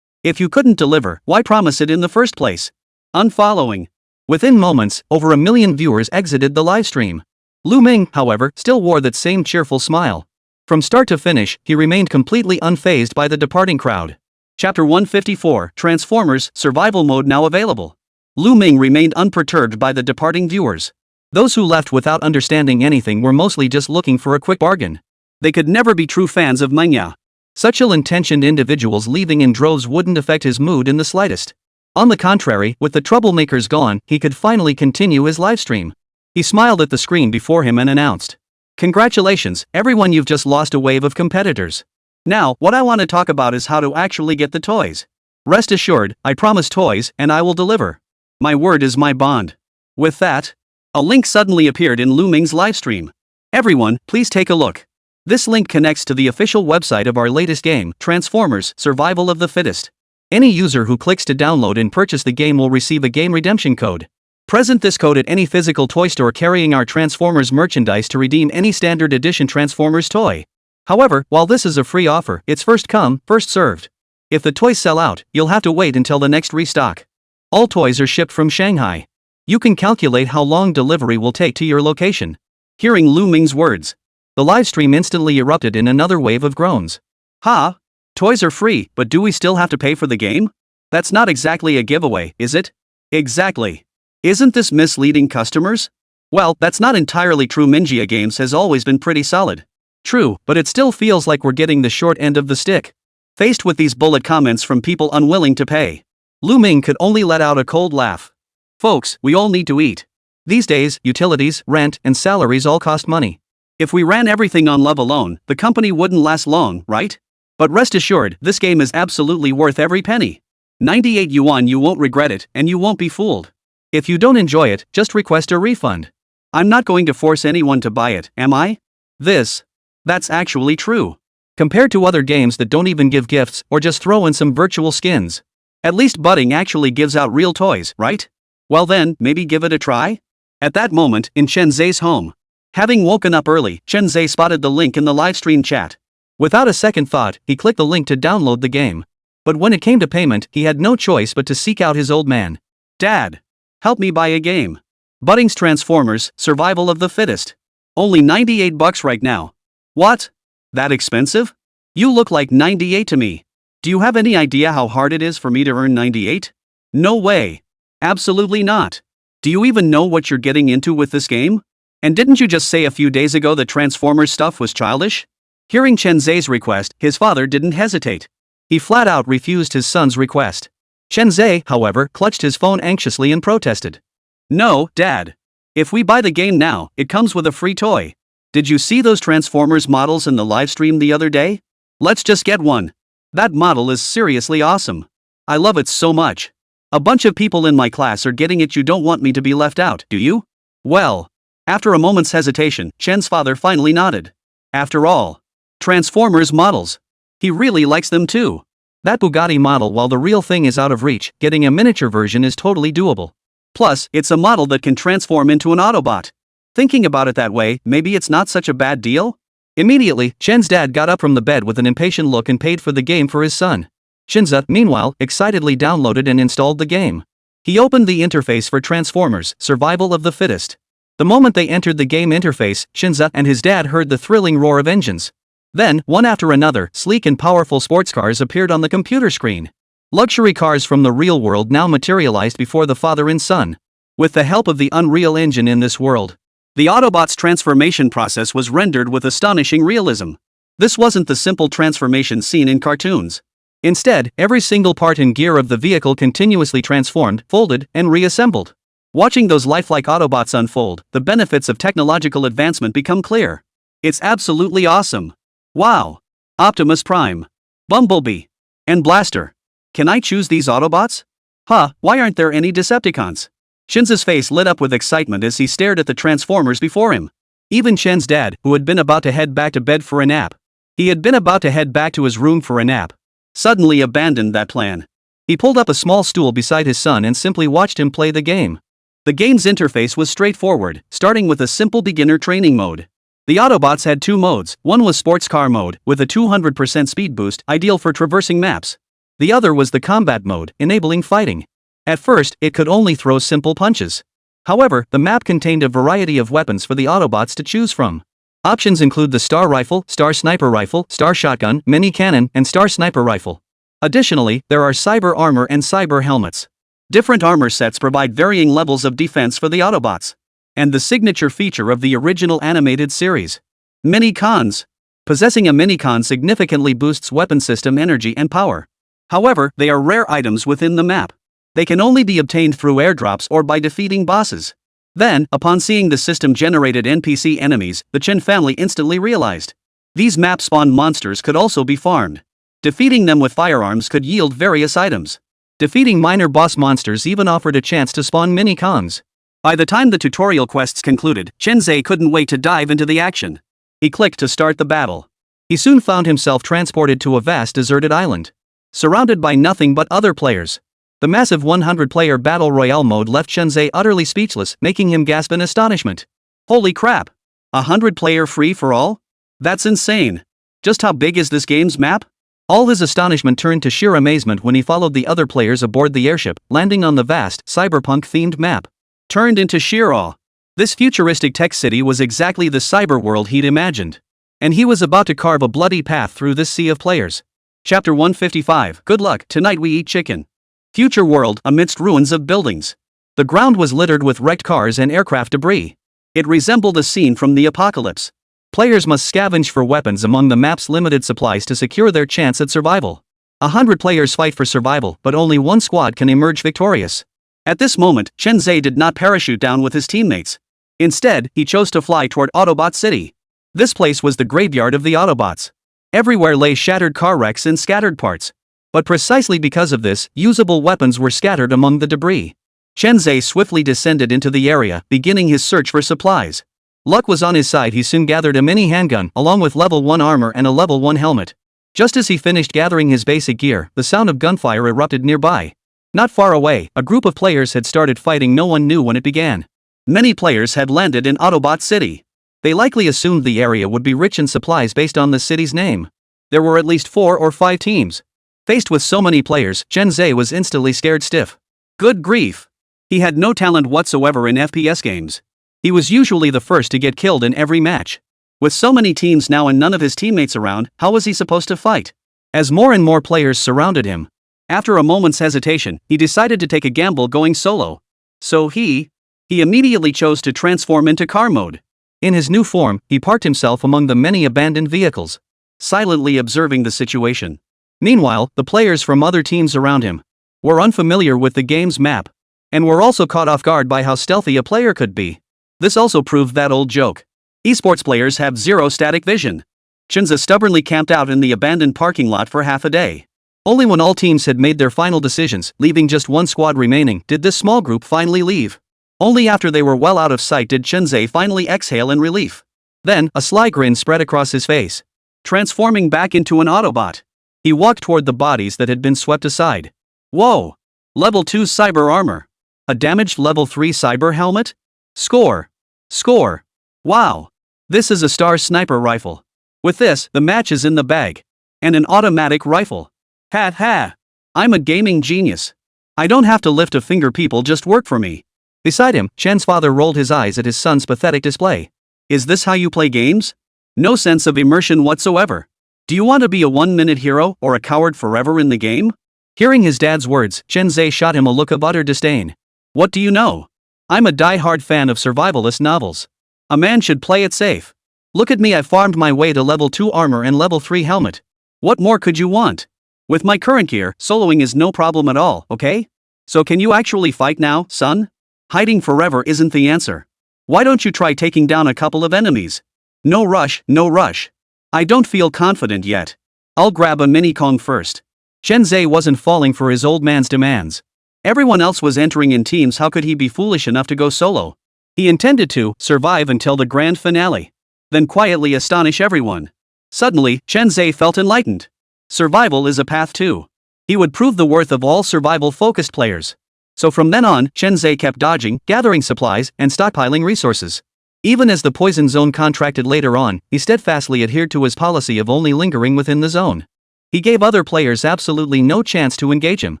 If you couldn't deliver, why promise it in the first place? Unfollowing. Within moments, over 1 million viewers exited the livestream. Lù Ming, however, still wore that same cheerful smile. From start to finish, he remained completely unfazed by the departing crowd. Chapter 154, Transformers, Survival Mode now available. Lù Ming remained unperturbed by the departing viewers. Those who left without understanding anything were mostly just looking for a quick bargain. They could never be true fans of Manhwa. Such ill-intentioned individuals leaving in droves wouldn't affect his mood in the slightest. On the contrary, with the troublemakers gone, he could finally continue his livestream. He smiled at the screen before him and announced, "Congratulations, everyone, you've just lost a wave of competitors. Now, what I want to talk about is how to actually get the toys. Rest assured, I promise toys, and I will deliver. My word is my bond." With that, a link suddenly appeared in Lù Ming's livestream. Everyone, please take a look. This link connects to the official website of our latest game, Transformers, Survival of the Fittest. Any user who clicks to download and purchase the game will receive a game redemption code. Present this code at any physical toy store carrying our Transformers merchandise to redeem any standard edition Transformers toy. However, while this is a free offer, it's first come, first served. If the toys sell out, you'll have to wait until the next restock. All toys are shipped from Shanghai. You can calculate how long delivery will take to your location. Hearing Lù Ming's words, the livestream instantly erupted in another wave of groans. Ha! Toys are free, but do we still have to pay for the game? That's not exactly a giveaway, is it? Exactly. Isn't this misleading customers? Well, that's not entirely true. Manhwa Games has always been pretty solid. True, but it still feels like we're getting the short end of the stick. Faced with these bullet comments from people unwilling to pay, Lù Ming could only let out a cold laugh. Folks, we all need to eat. These days, utilities, rent, and salaries all cost money. If we ran everything on love alone, the company wouldn't last long, right? But rest assured, this game is absolutely worth every penny. 98 yuan, you won't regret it, and you won't be fooled. If you don't enjoy it, just request a refund. I'm not going to force anyone to buy it, am I? That's actually true. Compared to other games that don't even give gifts or just throw in some virtual skins. At least Budding actually gives out real toys, right? Well then, maybe give it a try? At that moment, in Chen Zhe's home. Having woken up early, Chen Zhe spotted the link in the livestream chat. Without a second thought, he clicked the link to download the game. But when it came to payment, he had no choice but to seek out his old man. "Dad, help me buy a game. Budding's Transformers, Survival of the Fittest. Only 98 bucks right now." "What? That expensive? You look like 98 to me. Do you have any idea how hard it is for me to earn 98? No way. Absolutely not. Do you even know what you're getting into with this game? And didn't you just say a few days ago that Transformers stuff was childish?" Hearing Chen Zhe's request, his father didn't hesitate. He flat out refused his son's request. Chen Zhe, however, clutched his phone anxiously and protested. "No, Dad. If we buy the game now, it comes with a free toy. Did you see those Transformers models in the livestream the other day? Let's just get one. That model is seriously awesome. I love it so much. A bunch of people in my class are getting it. You don't want me to be left out, do you? Well. After a moment's hesitation, Chen's father finally nodded. After all, Transformers models. He really likes them too. That Bugatti model, while the real thing is out of reach, getting a miniature version is totally doable. Plus, it's a model that can transform into an Autobot. Thinking about it that way, maybe it's not such a bad deal? Immediately, Chen's dad got up from the bed with an impatient look and paid for the game for his son. Shinza, meanwhile, excitedly downloaded and installed the game. He opened the interface for Transformers, Survival of the Fittest. The moment they entered the game interface, Shinza and his dad heard the thrilling roar of engines. Then, one after another, sleek and powerful sports cars appeared on the computer screen. Luxury cars from the real world now materialized before the father and son. With the help of the Unreal Engine in this world, the Autobot's transformation process was rendered with astonishing realism. This wasn't the simple transformation seen in cartoons. Instead, every single part and gear of the vehicle continuously transformed, folded, and reassembled. Watching those lifelike Autobots unfold, the benefits of technological advancement become clear. It's absolutely awesome. Wow! Optimus Prime, Bumblebee, and Blaster. Can I choose these Autobots? Huh, why aren't there any Decepticons? Shinza's face lit up with excitement as he stared at the Transformers before him. Even Chen's dad, who had been about to head back to bed for a nap. He had been about to head back to his room for a nap. Suddenly abandoned that plan. He pulled up a small stool beside his son and simply watched him play the game. The game's interface was straightforward, starting with a simple beginner training mode. The Autobots had two modes. One was sports car mode, with a 200% speed boost, ideal for traversing maps. The other was the combat mode, enabling fighting. At first, it could only throw simple punches. However, the map contained a variety of weapons for the Autobots to choose from. Options include the Star Rifle, Star Sniper Rifle, Star Shotgun, Mini Cannon, and Star Sniper Rifle. Additionally, there are Cyber Armor and Cyber Helmets. Different armor sets provide varying levels of defense for the Autobots. And the signature feature of the original animated series. Mini-Cons. Possessing a Mini-Con significantly boosts weapon system energy and power. However, they are rare items within the map. They can only be obtained through airdrops or by defeating bosses. Then, upon seeing the system-generated NPC enemies, the Chen family instantly realized. These map-spawned monsters could also be farmed. Defeating them with firearms could yield various items. Defeating minor boss monsters even offered a chance to spawn mini-cons. By the time the tutorial quests concluded, Chen Zhe couldn't wait to dive into the action. He clicked to start the battle. He soon found himself transported to a vast deserted island. Surrounded by nothing but other players. The massive 100-player Battle Royale mode left Chen Zhe utterly speechless, making him gasp in astonishment. Holy crap! 100-player free-for-all? That's insane! Just how big is this game's map? All his astonishment turned to sheer amazement when he followed the other players aboard the airship, landing on the vast, cyberpunk-themed map. Turned into sheer awe. This futuristic tech city was exactly the cyber world he'd imagined. And he was about to carve a bloody path through this sea of players. Chapter 155, Good luck, tonight we eat chicken. Future world amidst ruins of buildings. The ground was littered with wrecked cars and aircraft debris. It resembled a scene from the apocalypse. Players must scavenge for weapons among the map's limited supplies to secure their chance at survival. 100 players fight for survival, but only one squad can emerge victorious. At this moment, Chen Zhe did not parachute down with his teammates. Instead, he chose to fly toward Autobot City. This place was the graveyard of the Autobots. Everywhere lay shattered car wrecks and scattered parts. But precisely because of this, usable weapons were scattered among the debris. Chen Zhe swiftly descended into the area, beginning his search for supplies. Luck was on his side. He soon gathered a mini handgun, along with level 1 armor and a level 1 helmet. Just as he finished gathering his basic gear, the sound of gunfire erupted nearby. Not far away, a group of players had started fighting. No one knew when it began. Many players had landed in Autobot City. They likely assumed the area would be rich in supplies based on the city's name. There were at least 4 or 5 teams. Faced with so many players, Chen Zhe was instantly scared stiff. Good grief! He had no talent whatsoever in FPS games. He was usually the first to get killed in every match. With so many teams now and none of his teammates around, how was he supposed to fight? As more and more players surrounded him, after a moment's hesitation, he decided to take a gamble going solo. So he immediately chose to transform into car mode. In his new form, he parked himself among the many abandoned vehicles, silently observing the situation. Meanwhile, the players from other teams around him were unfamiliar with the game's map, and were also caught off guard by how stealthy a player could be. This also proved that old joke. Esports players have zero static vision. Chenza stubbornly camped out in the abandoned parking lot for half a day. Only when all teams had made their final decisions, leaving just one squad remaining, did this small group finally leave. Only after they were well out of sight did Chenza finally exhale in relief. Then, a sly grin spread across his face. Transforming back into an Autobot, he walked toward the bodies that had been swept aside. Whoa! Level 2 cyber armor. A damaged level 3 cyber helmet? Score! Score! Wow! This is a Star sniper rifle. With this, the match is in the bag. And an automatic rifle. Ha ha! I'm a gaming genius. I don't have to lift a finger, people just work for me. Beside him, Chen's father rolled his eyes at his son's pathetic display. Is this how you play games? No sense of immersion whatsoever. Do you want to be a 1-minute hero or a coward forever in the game? Hearing his dad's words, Chen Zhe shot him a look of utter disdain. What do you know? I'm a die-hard fan of survivalist novels. A man should play it safe. Look at me, I farmed my way to level 2 armor and level 3 helmet. What more could you want? With my current gear, soloing is no problem at all, okay? So can you actually fight now, son? Hiding forever isn't the answer. Why don't you try taking down a couple of enemies? No rush, no rush. I don't feel confident yet. I'll grab a mini Kong first. Chen Zhe wasn't falling for his old man's demands. Everyone else was entering in teams, how could he be foolish enough to go solo? He intended to survive until the grand finale. Then quietly astonish everyone. Suddenly, Chen Zhe felt enlightened. Survival is a path too. He would prove the worth of all survival-focused players. So from then on, Chen Zhe kept dodging, gathering supplies, and stockpiling resources. Even as the poison zone contracted later on, he steadfastly adhered to his policy of only lingering within the zone. He gave other players absolutely no chance to engage him.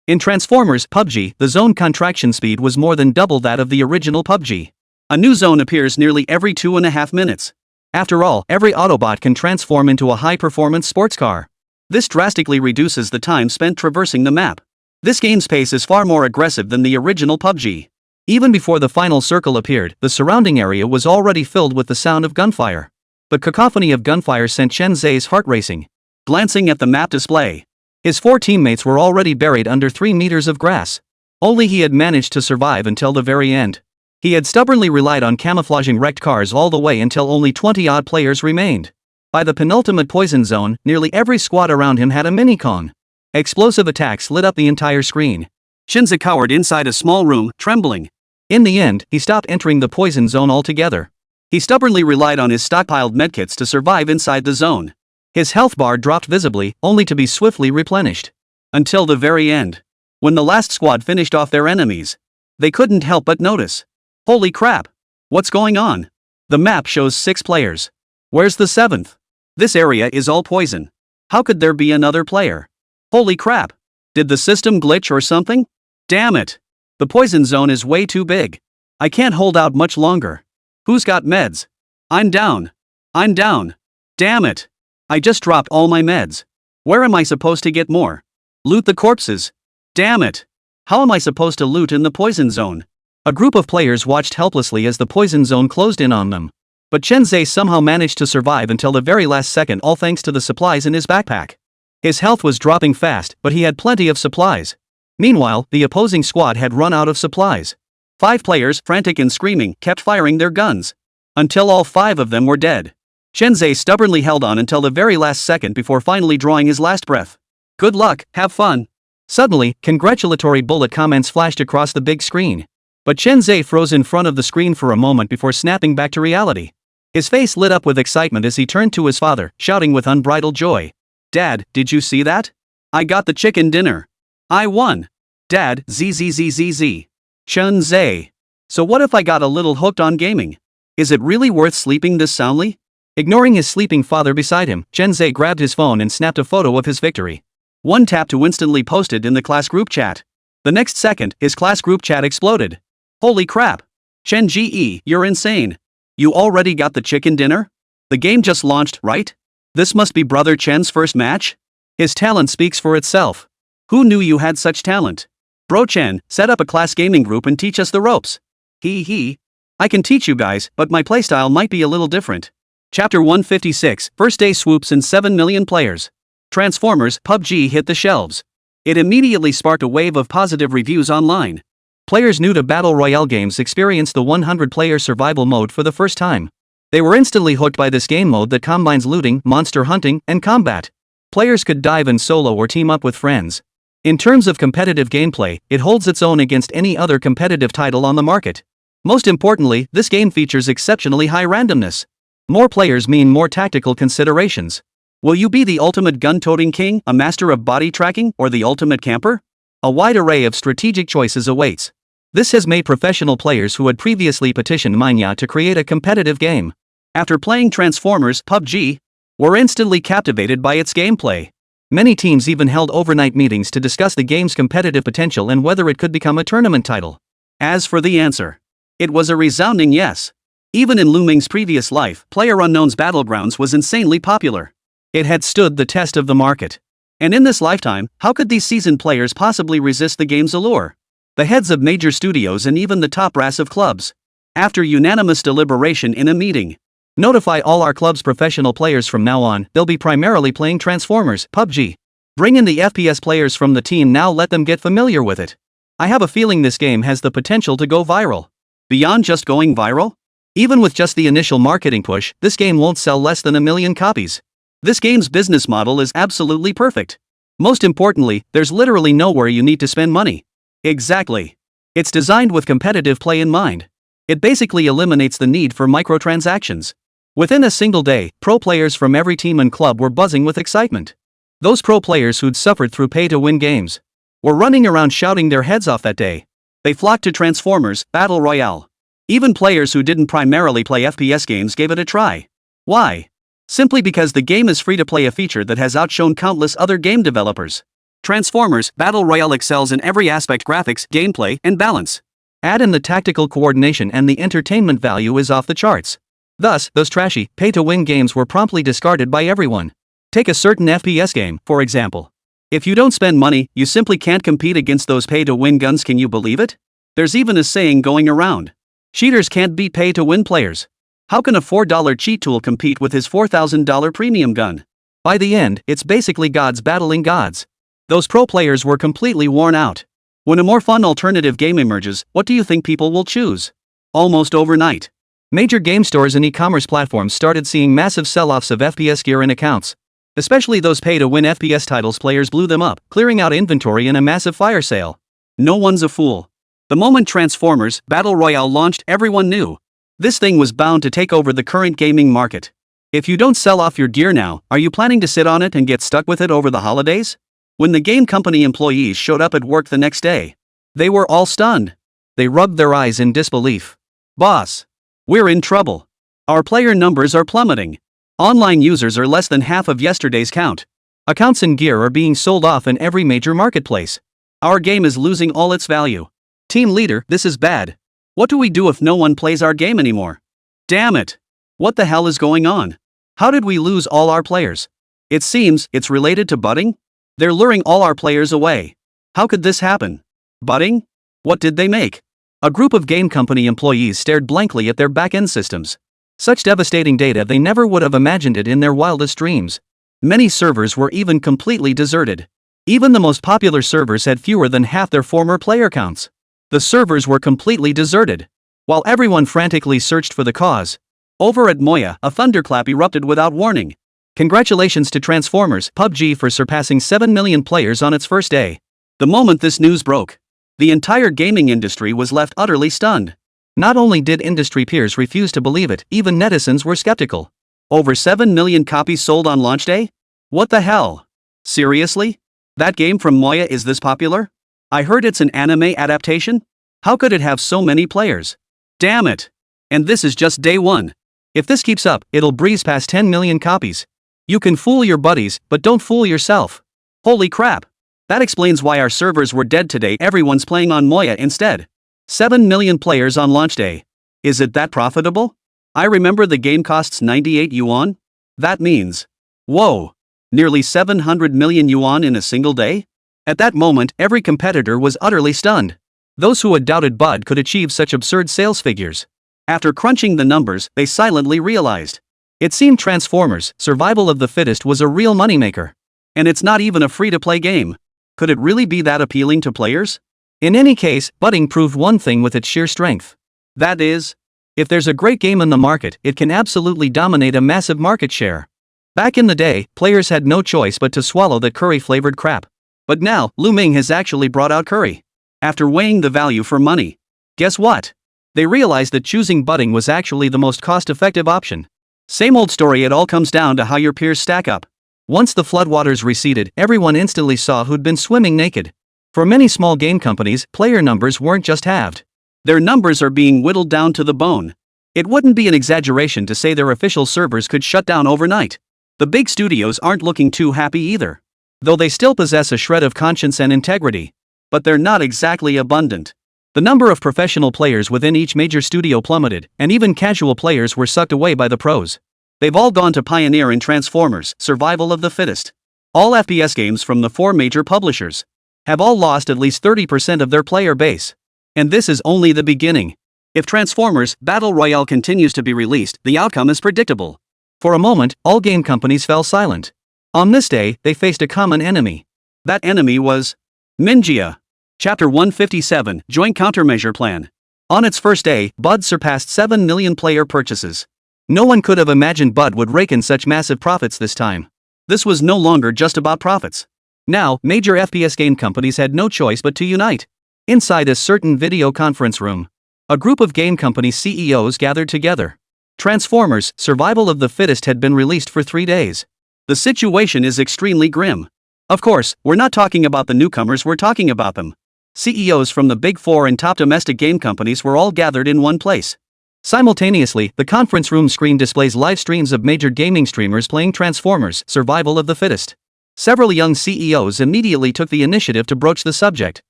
In Transformers PUBG, the zone contraction speed was more than double that of the original PUBG. A new zone appears nearly every 2.5 minutes. After all, every Autobot can transform into a high-performance sports car. This drastically reduces the time spent traversing the map. This game's pace is far more aggressive than the original PUBG. Even before the final circle appeared, the surrounding area was already filled with the sound of gunfire. But cacophony of gunfire sent Chen Zhe's heart racing. Glancing at the map display, his 4 teammates were already buried under 3 meters of grass. Only he had managed to survive until the very end. He had stubbornly relied on camouflaging wrecked cars all the way until only 20-odd players remained. By the penultimate poison zone, nearly every squad around him had a mini-Kong. Explosive attacks lit up the entire screen. Shinza cowered inside a small room, trembling. In the end, he stopped entering the poison zone altogether. He stubbornly relied on his stockpiled medkits to survive inside the zone. His health bar dropped visibly, only to be swiftly replenished. Until the very end. When the last squad finished off their enemies, they couldn't help but notice. Holy crap! What's going on? The map shows 6 players. Where's the 7th? This area is all poison. How could there be another player? Holy crap! Did the system glitch or something? Damn it! The poison zone is way too big. I can't hold out much longer. Who's got meds? I'm down. I'm down. Damn it! I just dropped all my meds. Where am I supposed to get more? Loot the corpses. Damn it! How am I supposed to loot in the poison zone? A group of players watched helplessly as the poison zone closed in on them. But Chen Zhe somehow managed to survive until the very last second, all thanks to the supplies in his backpack. His health was dropping fast, but he had plenty of supplies. Meanwhile, the opposing squad had run out of supplies. 5 players, frantic and screaming, kept firing their guns. Until all 5 of them were dead. Chen Zhe stubbornly held on until the very last second before finally drawing his last breath. Good luck, have fun. Suddenly, congratulatory bullet comments flashed across the big screen. But Chen Zhe froze in front of the screen for a moment before snapping back to reality. His face lit up with excitement as he turned to his father, shouting with unbridled joy. Dad, did you see that? I got the chicken dinner. I won. Dad, zzzzz. Chen Zhe. So what if I got a little hooked on gaming? Is it really worth sleeping this soundly? Ignoring his sleeping father beside him, Chen Zhe grabbed his phone and snapped a photo of his victory. One tap to instantly post it in the class group chat. The next second, his class group chat exploded. Holy crap! Chen Ge, you're insane. You already got the chicken dinner? The game just launched, right? This must be Brother Chen's first match? His talent speaks for itself. Who knew you had such talent? Bro Chen, set up a class gaming group and teach us the ropes. He. I can teach you guys, but my playstyle might be a little different. Chapter 156, First Day Swoops and 7 million players. Transformers PUBG hit the shelves. It immediately sparked a wave of positive reviews online. Players new to Battle Royale games experienced the 100-player survival mode for the first time. They were instantly hooked by this game mode that combines looting, monster hunting, and combat. Players could dive in solo or team up with friends. In terms of competitive gameplay, it holds its own against any other competitive title on the market. Most importantly, this game features exceptionally high randomness. More players mean more tactical considerations. Will you be the ultimate gun-toting king, a master of body tracking, or the ultimate camper? A wide array of strategic choices awaits. This has made professional players who had previously petitioned Manhwa to create a competitive game. After playing Transformers PUBG, were instantly captivated by its gameplay. Many teams even held overnight meetings to discuss the game's competitive potential and whether it could become a tournament title. As for the answer, it was a resounding yes. Even in Lù Ming's previous life, PlayerUnknown's Battlegrounds was insanely popular. It had stood the test of the market. And in this lifetime, how could these seasoned players possibly resist the game's allure? The heads of major studios and even the top brass of clubs, after unanimous deliberation in a meeting, notify all our club's professional players from now on, they'll be primarily playing Transformers, PUBG. Bring in the FPS players from the team now, let them get familiar with it. I have a feeling this game has the potential to go viral. Beyond just going viral? Even with just the initial marketing push, this game won't sell less than 1 million copies. This game's business model is absolutely perfect. Most importantly, there's literally nowhere you need to spend money. Exactly. It's designed with competitive play in mind. It basically eliminates the need for microtransactions. Within a single day, pro players from every team and club were buzzing with excitement. Those pro players who'd suffered through pay-to-win games were running around shouting their heads off that day. They flocked to Transformers Battle Royale. Even players who didn't primarily play FPS games gave it a try. Why? Simply because the game is free to play, a feature that has outshone countless other game developers. Transformers Battle Royale excels in every aspect: graphics, gameplay, and balance. Add in the tactical coordination and the entertainment value is off the charts. Thus, those trashy, pay-to-win games were promptly discarded by everyone. Take a certain FPS game, for example. If you don't spend money, you simply can't compete against those pay-to-win guns. Can you believe it? There's even a saying going around: cheaters can't beat pay-to-win players. How can a $4 cheat tool compete with his $4,000 premium gun? By the end, it's basically gods battling gods. Those pro players were completely worn out. When a more fun alternative game emerges, what do you think people will choose? Almost overnight, major game stores and e-commerce platforms started seeing massive sell-offs of FPS gear and accounts. Especially those pay-to-win FPS titles, players blew them up, clearing out inventory in a massive fire sale. No one's a fool. The moment Transformers Battle Royale launched, everyone knew this thing was bound to take over the current gaming market. If you don't sell off your gear now, are you planning to sit on it and get stuck with it over the holidays? When the game company employees showed up at work the next day, they were all stunned. They rubbed their eyes in disbelief. Boss, we're in trouble. Our player numbers are plummeting. Online users are less than half of yesterday's count. Accounts and gear are being sold off in every major marketplace. Our game is losing all its value. Team leader, this is bad. What do we do if no one plays our game anymore? Damn it. What the hell is going on? How did we lose all our players? It seems it's related to butting. They're luring all our players away. How could this happen? Butting? What did they make? A group of game company employees stared blankly at their back-end systems. Such devastating data, they never would have imagined it in their wildest dreams. Many servers were even completely deserted. Even the most popular servers had fewer than half their former player counts. The servers were completely deserted. While everyone frantically searched for the cause, over at Moya, a thunderclap erupted without warning. Congratulations to Transformers PUBG for surpassing 7 million players on its first day. The moment this news broke, the entire gaming industry was left utterly stunned. Not only did industry peers refuse to believe it, even netizens were skeptical. Over 7 million copies sold on launch day? What the hell? Seriously? That game from Moya is this popular? I heard it's an anime adaptation? How could it have so many players? Damn it! And this is just day one. If this keeps up, it'll breeze past 10 million copies. You can fool your buddies, but don't fool yourself. Holy crap! That explains why our servers were dead today. Everyone's playing on Moya instead. 7 million players on launch day. Is it that profitable? I remember the game costs 98 yuan. That means, whoa, nearly 700 million yuan in a single day? At that moment, every competitor was utterly stunned. Those who had doubted Bud could achieve such absurd sales figures. After crunching the numbers, they silently realized. It seemed Transformers Survival of the Fittest was a real moneymaker. And it's not even a free-to-play game. Could it really be that appealing to players? In any case, butting proved one thing with its sheer strength. That is, If there's a great game in the market, it can absolutely dominate a massive market share. Back in the day, players had no choice but to swallow that curry-flavored crap. But now, Lù Ming has actually brought out curry. After weighing the value for money, guess what? They realized that choosing budding was actually the most cost-effective option. Same old story, it all comes down to how your peers stack up. Once the floodwaters receded, everyone instantly saw who'd been swimming naked. For many small game companies, player numbers weren't just halved. Their numbers are being whittled down to the bone. It wouldn't be an exaggeration to say their official servers could shut down overnight. The big studios aren't looking too happy either. Though they still possess a shred of conscience and integrity. But they're not exactly abundant. The number of professional players within each major studio plummeted, and even casual players were sucked away by the pros. They've all gone to pioneer in Transformers, Survival of the Fittest. All FPS games from the 4 major publishers have all lost at least 30% of their player base. And this is only the beginning. If Transformers Battle Royale continues to be released, the outcome is predictable. For a moment, all game companies fell silent. On this day, they faced a common enemy. That enemy was Mingia. Chapter 157, Joint Countermeasure Plan. On its first day, Bud surpassed 7 million player purchases. No one could have imagined Bud would rake in such massive profits this time. This was no longer just about profits. Now, major FPS game companies had no choice but to unite. Inside a certain video conference room, a group of game company CEOs gathered together. Transformers, Survival of the Fittest had been released for 3 days. The situation is extremely grim. Of course, we're not talking about the newcomers, we're talking about them. CEOs from the Big 4 and top domestic game companies were all gathered in one place. Simultaneously, the conference room screen displays live streams of major gaming streamers playing Transformers, Survival of the Fittest. Several young CEOs immediately took the initiative to broach the subject.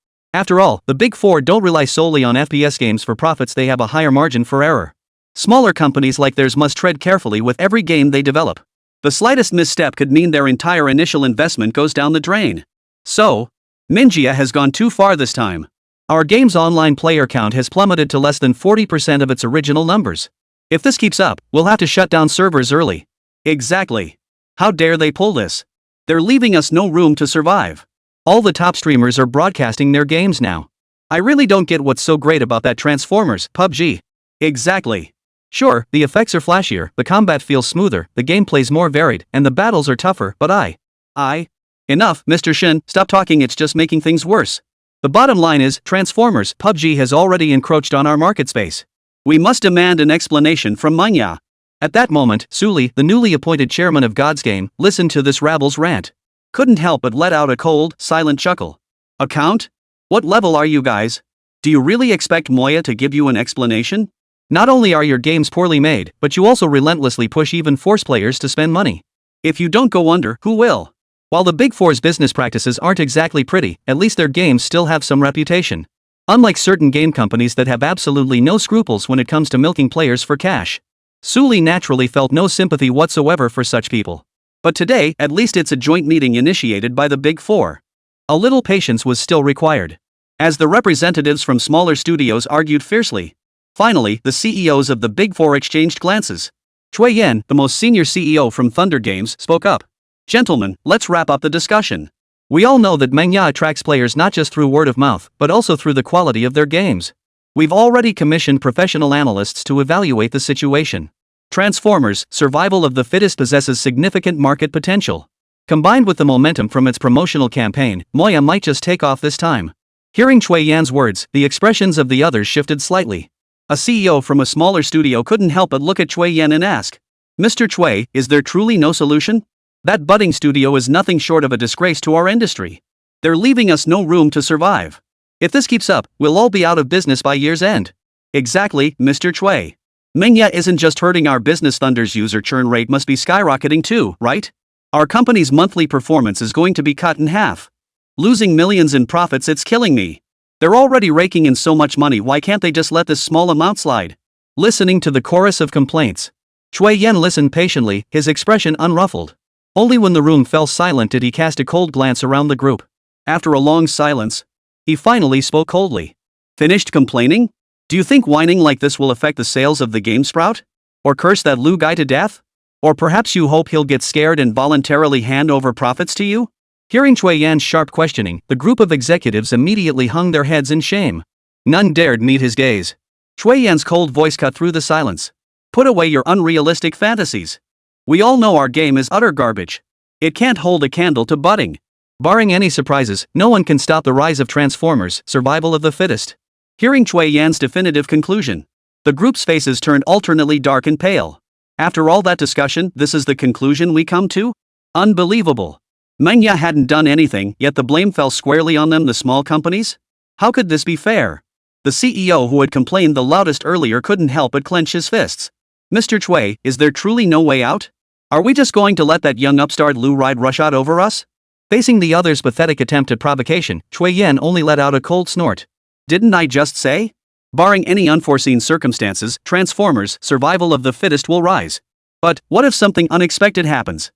After all, the Big 4 don't rely solely on FPS games for profits, they have a higher margin for error. Smaller companies like theirs must tread carefully with every game they develop. The slightest misstep could mean their entire initial investment goes down the drain. So, Mingia has gone too far this time. Our game's online player count has plummeted to less than 40% of its original numbers. If this keeps up, we'll have to shut down servers early. Exactly. How dare they pull this? They're leaving us no room to survive. All the top streamers are broadcasting their games now. I really don't get what's so great about that Transformers, PUBG. Exactly. Sure, the effects are flashier, the combat feels smoother, the gameplay's more varied, and the battles are tougher, but Enough, Mr. Shin, stop talking, it's just making things worse. The bottom line is, Transformers, PUBG has already encroached on our market space. We must demand an explanation from Manhwa. At that moment, Suli, the newly appointed chairman of God's Game, listened to this rabble's rant. Couldn't help but let out a cold, silent chuckle. Account? What level are you guys? Do you really expect Moya to give you an explanation? Not only are your games poorly made, but you also relentlessly push, even force players to spend money. If you don't go under, who will? While the Big 4's business practices aren't exactly pretty, at least their games still have some reputation. Unlike certain game companies that have absolutely no scruples when it comes to milking players for cash. Suli naturally felt no sympathy whatsoever for such people. But today, at least it's a joint meeting initiated by the Big 4. A little patience was still required. As the representatives from smaller studios argued fiercely. Finally, the CEOs of the Big 4 exchanged glances. Cui Yan, the most senior CEO from Thunder Games, spoke up. Gentlemen, let's wrap up the discussion. We all know that Manhwa attracts players not just through word of mouth, but also through the quality of their games. We've already commissioned professional analysts to evaluate the situation. Transformers, Survival of the Fittest possesses significant market potential. Combined with the momentum from its promotional campaign, Moya might just take off this time. Hearing Cui Yan's words, the expressions of the others shifted slightly. A CEO from a smaller studio couldn't help but look at Cui Yan and ask, Mr. Cui, is there truly no solution? That budding studio is nothing short of a disgrace to our industry. They're leaving us no room to survive. If this keeps up, we'll all be out of business by year's end. Exactly, Mr. Cui. Manhwa isn't just hurting our business, Thunder's user churn rate must be skyrocketing too, right? Our company's monthly performance is going to be cut in half. Losing millions in profits, it's killing me. They're already raking in so much money, why can't they just let this small amount slide? Listening to the chorus of complaints, Cui Yan listened patiently, his expression unruffled. Only when the room fell silent did he cast a cold glance around the group. After a long silence, he finally spoke coldly. Finished complaining? Do you think whining like this will affect the sales of the game, Sprout? Or curse that Lù guy to death? Or perhaps you hope he'll get scared and voluntarily hand over profits to you? Hearing Cui Yan's sharp questioning, the group of executives immediately hung their heads in shame. None dared meet his gaze. Chui Yan's cold voice cut through the silence. Put away your unrealistic fantasies. We all know our game is utter garbage. It can't hold a candle to budding. Barring any surprises, no one can stop the rise of Transformers, survival of the fittest. Hearing Chui Yan's definitive conclusion, the group's faces turned alternately dark and pale. After all that discussion, this is the conclusion we come to? Unbelievable. Manhwa hadn't done anything, yet the blame fell squarely on them, the small companies? How could this be fair? The CEO who had complained the loudest earlier couldn't help but clench his fists. Mr. Chui, is there truly no way out? Are we just going to let that young upstart Lù ride roughshod over us? Facing the other's pathetic attempt at provocation, Chui Yan only let out a cold snort. Didn't I just say? Barring any unforeseen circumstances, Transformers, survival of the fittest will rise. But, what if something unexpected happens?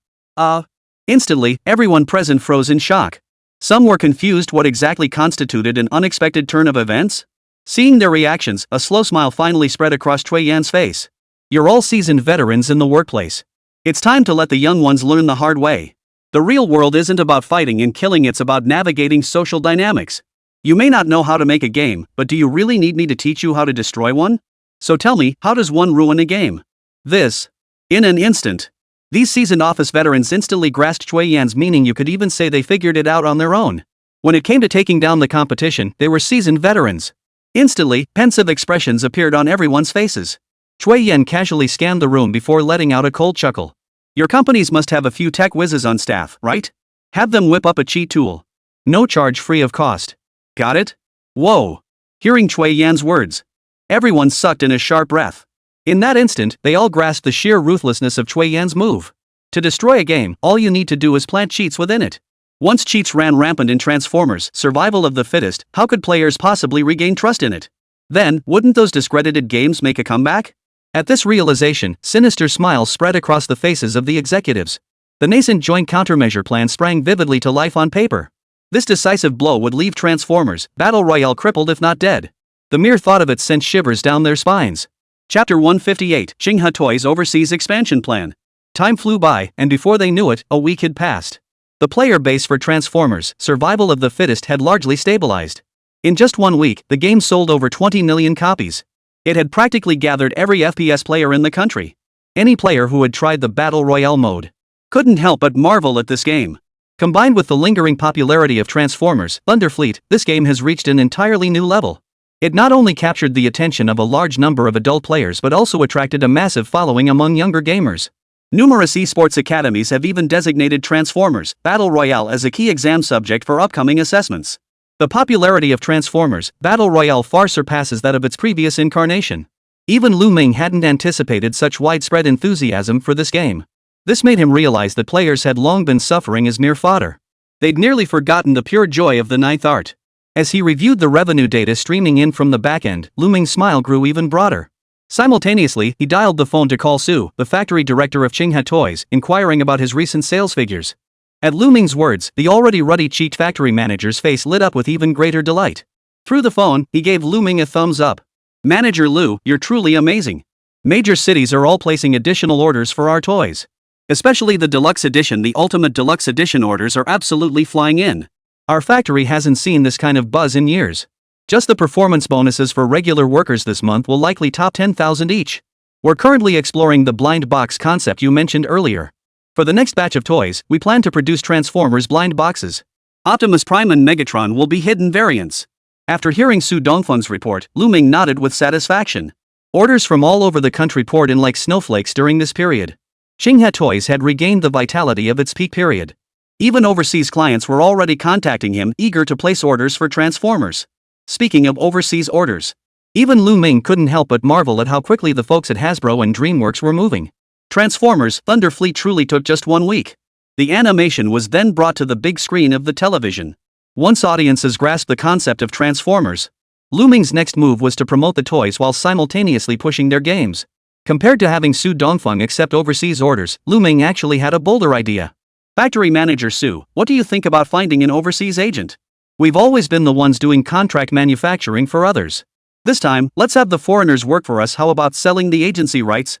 Instantly, everyone present froze in shock. Some were confused what exactly constituted an unexpected turn of events. Seeing their reactions, a slow smile finally spread across Chui Yan's face. You're all seasoned veterans in the workplace. It's time to let the young ones learn the hard way. The real world isn't about fighting and killing, it's about navigating social dynamics. You may not know how to make a game, but do you really need me to teach you how to destroy one? So tell me, how does one ruin a game? In an instant. These seasoned office veterans instantly grasped Chui Yan's meaning. You could even say they figured it out on their own. When it came to taking down the competition, they were seasoned veterans. Instantly, pensive expressions appeared on everyone's faces. Chui Yan casually scanned the room before letting out a cold chuckle. Your companies must have a few tech whizzes on staff, right? Have them whip up a cheat tool. No charge, free of cost. Got it? Whoa. Hearing Chui Yan's words, everyone sucked in a sharp breath. In that instant, they all grasped the sheer ruthlessness of Chui Yan's move. To destroy a game, all you need to do is plant cheats within it. Once cheats ran rampant in Transformers, survival of the fittest, how could players possibly regain trust in it? Then, wouldn't those discredited games make a comeback? At this realization, sinister smiles spread across the faces of the executives. The nascent joint countermeasure plan sprang vividly to life on paper. This decisive blow would leave Transformers Battle Royale crippled if not dead. The mere thought of it sent shivers down their spines. Chapter 158, Xinghua Toys Overseas Expansion Plan. Time flew by, and before they knew it, a week had passed. The player base for Transformers Survival of the Fittest had largely stabilized. In just 1 week, the game sold over 20 million copies. It had practically gathered every FPS player in the country. Any player who had tried the Battle Royale mode couldn't help but marvel at this game. Combined with the lingering popularity of Transformers Thunderfleet, this game has reached an entirely new level. It not only captured the attention of a large number of adult players but also attracted a massive following among younger gamers. Numerous esports academies have even designated Transformers Battle Royale as a key exam subject for upcoming assessments. The popularity of Transformers Battle Royale far surpasses that of its previous incarnation. Even Lù Ming hadn't anticipated such widespread enthusiasm for this game. This made him realize that players had long been suffering as mere fodder. They'd nearly forgotten the pure joy of the ninth art. As he reviewed the revenue data streaming in from the backend, Lù Ming's smile grew even broader. Simultaneously, he dialed the phone to call Su, the factory director of Xinghua Toys, inquiring about his recent sales figures. At Lù Ming's words, the already ruddy cheeked factory manager's face lit up with even greater delight. Through the phone, he gave Lù Ming a thumbs up. Manager Lù, you're truly amazing. Major cities are all placing additional orders for our toys. Especially the deluxe edition, the ultimate deluxe edition orders are absolutely flying in. Our factory hasn't seen this kind of buzz in years. Just the performance bonuses for regular workers this month will likely top 10,000 each. We're currently exploring the blind box concept you mentioned earlier. For the next batch of toys, we plan to produce Transformers blind boxes. Optimus Prime and Megatron will be hidden variants. After hearing Su Dongfeng's report, Lù Ming nodded with satisfaction. Orders from all over the country poured in like snowflakes during this period. Xinghua Toys had regained the vitality of its peak period. Even overseas clients were already contacting him, eager to place orders for Transformers. Speaking of overseas orders, even Lù Ming couldn't help but marvel at how quickly the folks at Hasbro and DreamWorks were moving. Transformers Thunderfleet truly took just 1 week. The animation was then brought to the big screen of the television. Once audiences grasped the concept of Transformers, Lù Ming's next move was to promote the toys while simultaneously pushing their games. Compared to having Su Dongfeng accept overseas orders, Lù Ming actually had a bolder idea. Factory manager Su, what do you think about finding an overseas agent? We've always been the ones doing contract manufacturing for others. This time, let's have the foreigners work for us. How about selling the agency rights?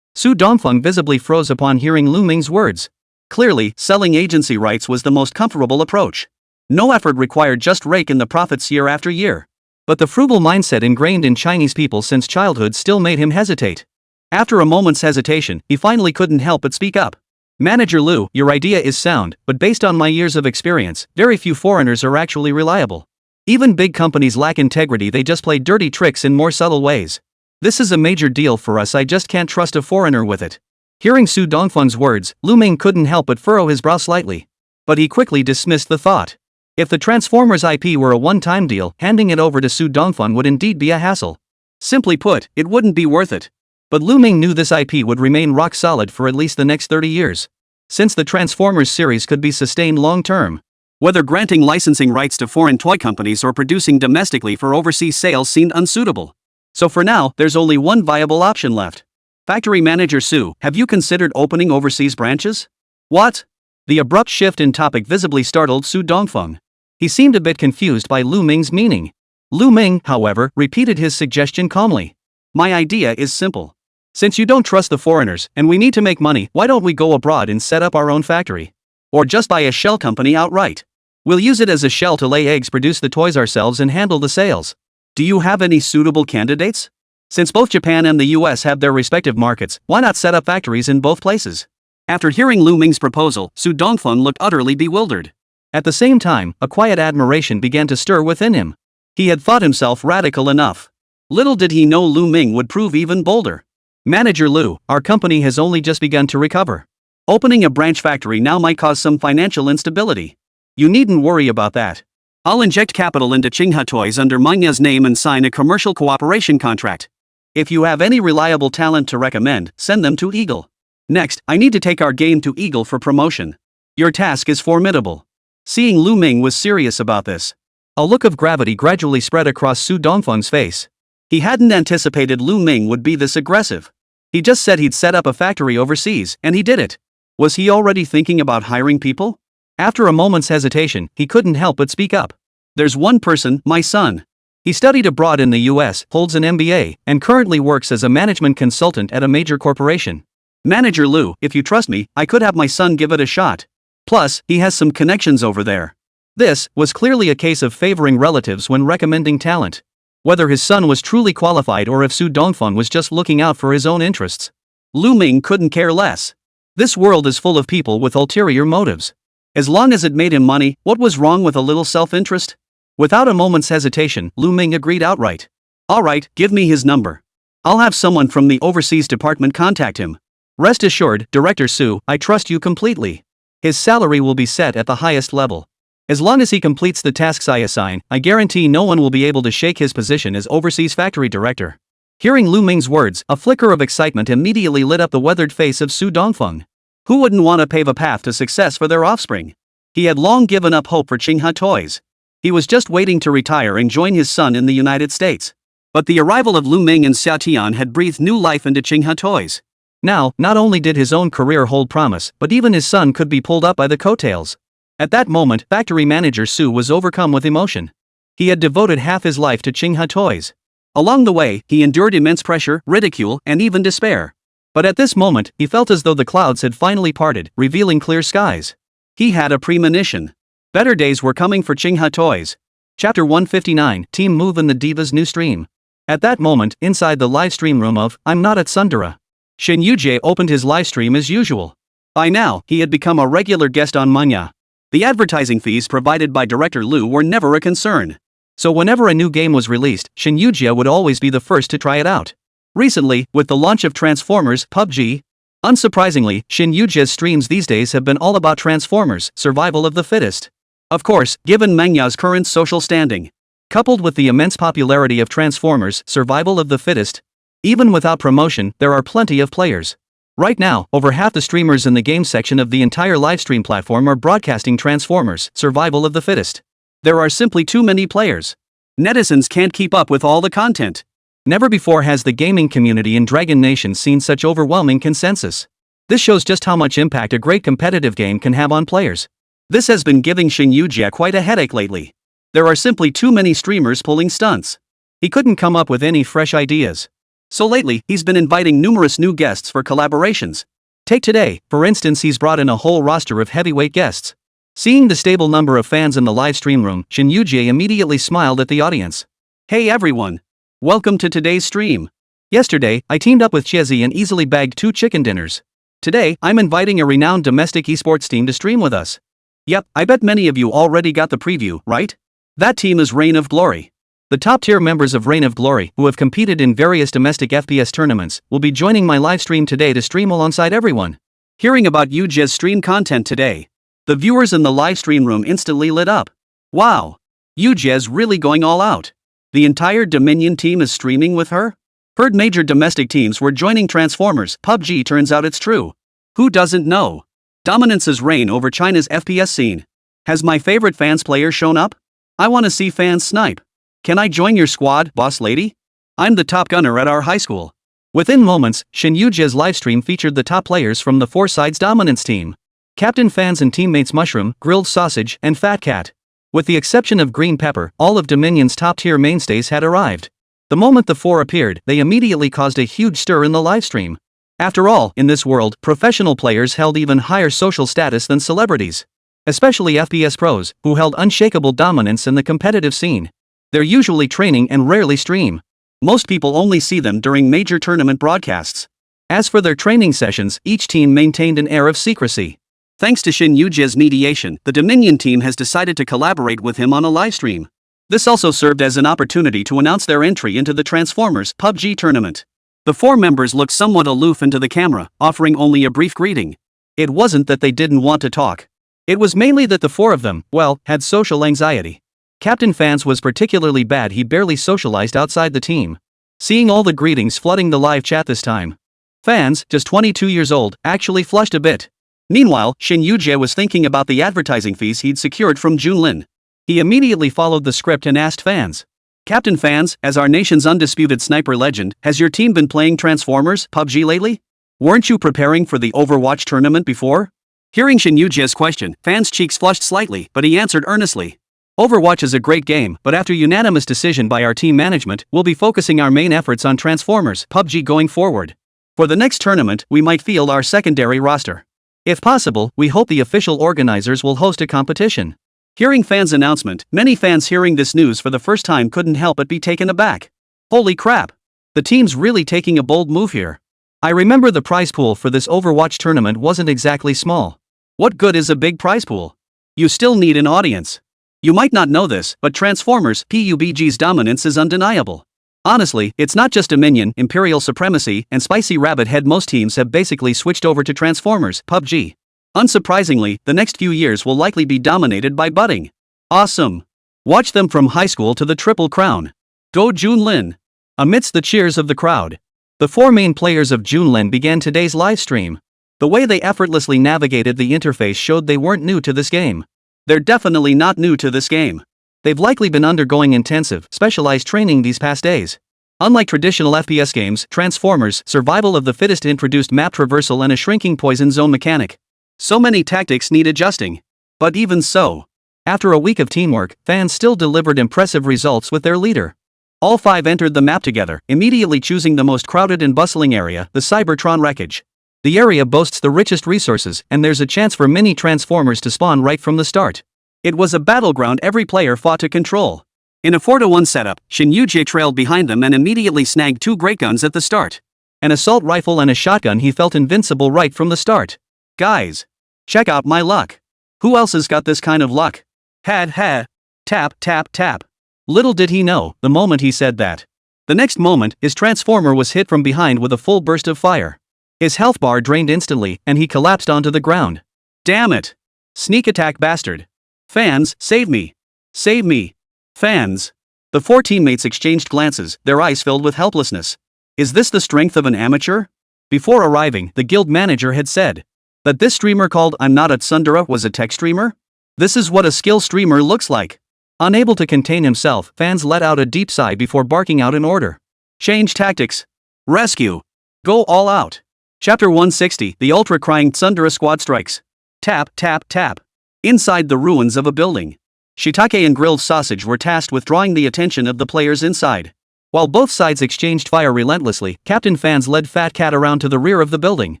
Su Dongfeng visibly froze upon hearing Lù Ming's words. Clearly, selling agency rights was the most comfortable approach. No effort required, just rake in the profits year after year. But the frugal mindset ingrained in Chinese people since childhood still made him hesitate. After a moment's hesitation, he finally couldn't help but speak up. Manager Lù, your idea is sound, but based on my years of experience, very few foreigners are actually reliable. Even big companies lack integrity, they just play dirty tricks in more subtle ways. This is a major deal for us, I just can't trust a foreigner with it. Hearing Su Dongfeng's words, Lù Ming couldn't help but furrow his brow slightly. But he quickly dismissed the thought. If the Transformers IP were a one-time deal, handing it over to Su Dongfeng would indeed be a hassle. Simply put, it wouldn't be worth it. But Lù Ming knew this IP would remain rock solid for at least the next 30 years. Since the Transformers series could be sustained long-term. Whether granting licensing rights to foreign toy companies or producing domestically for overseas sales seemed unsuitable. So for now, there's only one viable option left. Factory Manager Su, have you considered opening overseas branches? What? The abrupt shift in topic visibly startled Su Dongfeng. He seemed a bit confused by Lù Ming's meaning. Lù Ming, however, repeated his suggestion calmly. My idea is simple. Since you don't trust the foreigners, and we need to make money, why don't we go abroad and set up our own factory? Or just buy a shell company outright. We'll use it as a shell to lay eggs, produce the toys ourselves and handle the sales. Do you have any suitable candidates? Since both Japan and the US have their respective markets, why not set up factories in both places? After hearing Lù Ming's proposal, Su Dongfeng looked utterly bewildered. At the same time, a quiet admiration began to stir within him. He had thought himself radical enough. Little did he know Lù Ming would prove even bolder. Manager Lù, our company has only just begun to recover. Opening a branch factory now might cause some financial instability. You needn't worry about that. I'll inject capital into Qinghe Toys under Manhwa's name and sign a commercial cooperation contract. If you have any reliable talent to recommend, send them to Eagle. Next, I need to take our game to Eagle for promotion. Your task is formidable. Seeing Lù Ming was serious about this. A look of gravity gradually spread across Su Dongfeng's face. He hadn't anticipated Lù Ming would be this aggressive. He just said he'd set up a factory overseas, and he did it. Was he already thinking about hiring people? After a moment's hesitation, he couldn't help but speak up. There's one person, my son. He studied abroad in the US, holds an MBA, and currently works as a management consultant at a major corporation. Manager Lù, if you trust me, I could have my son give it a shot. Plus, he has some connections over there. This was clearly a case of favoring relatives when recommending talent. Whether his son was truly qualified or if Su Dongfeng was just looking out for his own interests. Lù Ming couldn't care less. This world is full of people with ulterior motives. As long as it made him money, what was wrong with a little self-interest? Without a moment's hesitation, Lù Ming agreed outright. Alright, give me his number. I'll have someone from the overseas department contact him. Rest assured, Director Su, I trust you completely. His salary will be set at the highest level. As long as he completes the tasks I assign, I guarantee no one will be able to shake his position as overseas factory director. Hearing Lù Ming's words, a flicker of excitement immediately lit up the weathered face of Su Dongfeng. Who wouldn't want to pave a path to success for their offspring? He had long given up hope for Qinghe Toys. He was just waiting to retire and join his son in the United States. But the arrival of Lù Ming and Xià Tiān had breathed new life into Qinghe Toys. Now, not only did his own career hold promise, but even his son could be pulled up by the coattails. At that moment, factory manager Su was overcome with emotion. He had devoted half his life to Qinghe Toys. Along the way, he endured immense pressure, ridicule, and even despair. But at this moment, he felt as though the clouds had finally parted, revealing clear skies. He had a premonition. Better days were coming for Qinghe Toys. Chapter 159, Team Move in the Diva's new stream. At that moment, inside the live stream room of I'm Not at Sundara, Shin Yujie opened his live stream as usual. By now, he had become a regular guest on Manhwa. The advertising fees provided by Director Lù were never a concern. So whenever a new game was released, Shin Yujie would always be the first to try it out. Recently, with the launch of Transformers PUBG, unsurprisingly, Shin Yujie's streams these days have been all about Transformers, survival of the fittest. Of course, given Manhwa's current social standing, coupled with the immense popularity of Transformers, survival of the fittest, even without promotion, there are plenty of players. Right now, over half the streamers in the game section of the entire livestream platform are broadcasting Transformers, survival of the fittest. There are simply too many players. Netizens can't keep up with all the content. Never before has the gaming community in Dragon Nation seen such overwhelming consensus. This shows just how much impact a great competitive game can have on players. This has been giving Shin Yujie quite a headache lately. There are simply too many streamers pulling stunts. He couldn't come up with any fresh ideas. So lately, he's been inviting numerous new guests for collaborations. Take today, for instance, he's brought in a whole roster of heavyweight guests. Seeing the stable number of fans in the live stream room, Shin Yujie immediately smiled at the audience. Hey everyone! Welcome to today's stream. Yesterday, I teamed up with Chezi and easily bagged 2 chicken dinners. Today, I'm inviting a renowned domestic esports team to stream with us. Yep, I bet many of you already got the preview, right? That team is Reign of Glory. The top-tier members of Reign of Glory, who have competed in various domestic FPS tournaments, will be joining my live stream today to stream alongside everyone. Hearing about Yuji's stream content today, the viewers in the live stream room instantly lit up. Wow! Yuji's really going all out. The entire Dominion team is streaming with her? Heard major domestic teams were joining Transformers PUBG. Turns out it's true. Who doesn't know? Dominance's reign over China's FPS scene. Has my favorite fans player shown up? I want to see fans snipe. Can I join your squad, boss lady? I'm the top gunner at our high school. Within moments, Shin Yuji's livestream featured the top players from the 4 sides Dominance team. Captain Fans and teammates Mushroom, Grilled Sausage, and Fat Cat. With the exception of Green Pepper, all of Dominion's top-tier mainstays had arrived. The moment the 4 appeared, they immediately caused a huge stir in the livestream. After all, in this world, professional players held even higher social status than celebrities. Especially FPS pros, who held unshakable dominance in the competitive scene. They're usually training and rarely stream. Most people only see them during major tournament broadcasts. As for their training sessions, each team maintained an air of secrecy. Thanks to Shin Yuji's mediation, the Dominion team has decided to collaborate with him on a livestream. This also served as an opportunity to announce their entry into the Transformers PUBG tournament. The 4 members looked somewhat aloof into the camera, offering only a brief greeting. It wasn't that they didn't want to talk. It was mainly that the 4 of them, well, had social anxiety. Captain Fans was particularly bad. He barely socialized outside the team. Seeing all the greetings flooding the live chat this time. Fans, just 22 years old, actually flushed a bit. Meanwhile, Shin Yuji was thinking about the advertising fees he'd secured from Junlin. He immediately followed the script and asked Fans. Captain Fans, as our nation's undisputed sniper legend, has your team been playing Transformers PUBG lately? Weren't you preparing for the Overwatch tournament before? Hearing Shin Yuji's question, Fans' cheeks flushed slightly, but he answered earnestly. Overwatch is a great game, but after unanimous decision by our team management, we'll be focusing our main efforts on Transformers PUBG going forward. For the next tournament, we might field our secondary roster. If possible, we hope the official organizers will host a competition. Hearing Fans' announcement, many fans hearing this news for the first time couldn't help but be taken aback. Holy crap! The team's really taking a bold move here. I remember the prize pool for this Overwatch tournament wasn't exactly small. What good is a big prize pool? You still need an audience. You might not know this, but Transformers PUBG's dominance is undeniable. Honestly, it's not just Dominion, Imperial Supremacy, and Spicy Rabbit Head. Most teams have basically switched over to Transformers PUBG. Unsurprisingly, the next few years will likely be dominated by budding. Awesome! Watch them from high school to the Triple Crown. Go Junlin! Amidst the cheers of the crowd, the 4 main players of Junlin began today's live stream. The way they effortlessly navigated the interface showed they weren't new to this game. They're definitely not new to this game. They've likely been undergoing intensive, specialized training these past days. Unlike traditional FPS games, Transformers Survival of the Fittest introduced map traversal and a shrinking poison zone mechanic. So many tactics need adjusting. But even so, after a week of teamwork, fans still delivered impressive results with their leader. All 5 entered the map together, immediately choosing the most crowded and bustling area, the Cybertron wreckage. The area boasts the richest resources, and there's a chance for many Transformers to spawn right from the start. It was a battleground every player fought to control. In a 4-to-1 setup, Shin Yuji trailed behind them and immediately snagged 2 great guns at the start. An assault rifle and a shotgun. He felt invincible right from the start. Guys, check out my luck. Who else has got this kind of luck? Ha. Tap, tap, tap. Little did he know, the moment he said that. The next moment, his Transformer was hit from behind with a full burst of fire. His health bar drained instantly, and he collapsed onto the ground. Damn it! Sneak attack bastard. Fans, save me! Save me! Fans! The 4 teammates exchanged glances, their eyes filled with helplessness. Is this the strength of an amateur? Before arriving, the guild manager had said that this streamer called I'm Not a Tsundere was a tech streamer? This is what a skill streamer looks like. Unable to contain himself, Fans let out a deep sigh before barking out an order. Change tactics. Rescue. Go all out. Chapter 160, The Ultra-Crying Tsundere Squad Strikes. Tap, tap, tap. Inside the ruins of a building, Shiitake and Grilled Sausage were tasked with drawing the attention of the players inside. While both sides exchanged fire relentlessly, Captain Fans led Fat Cat around to the rear of the building.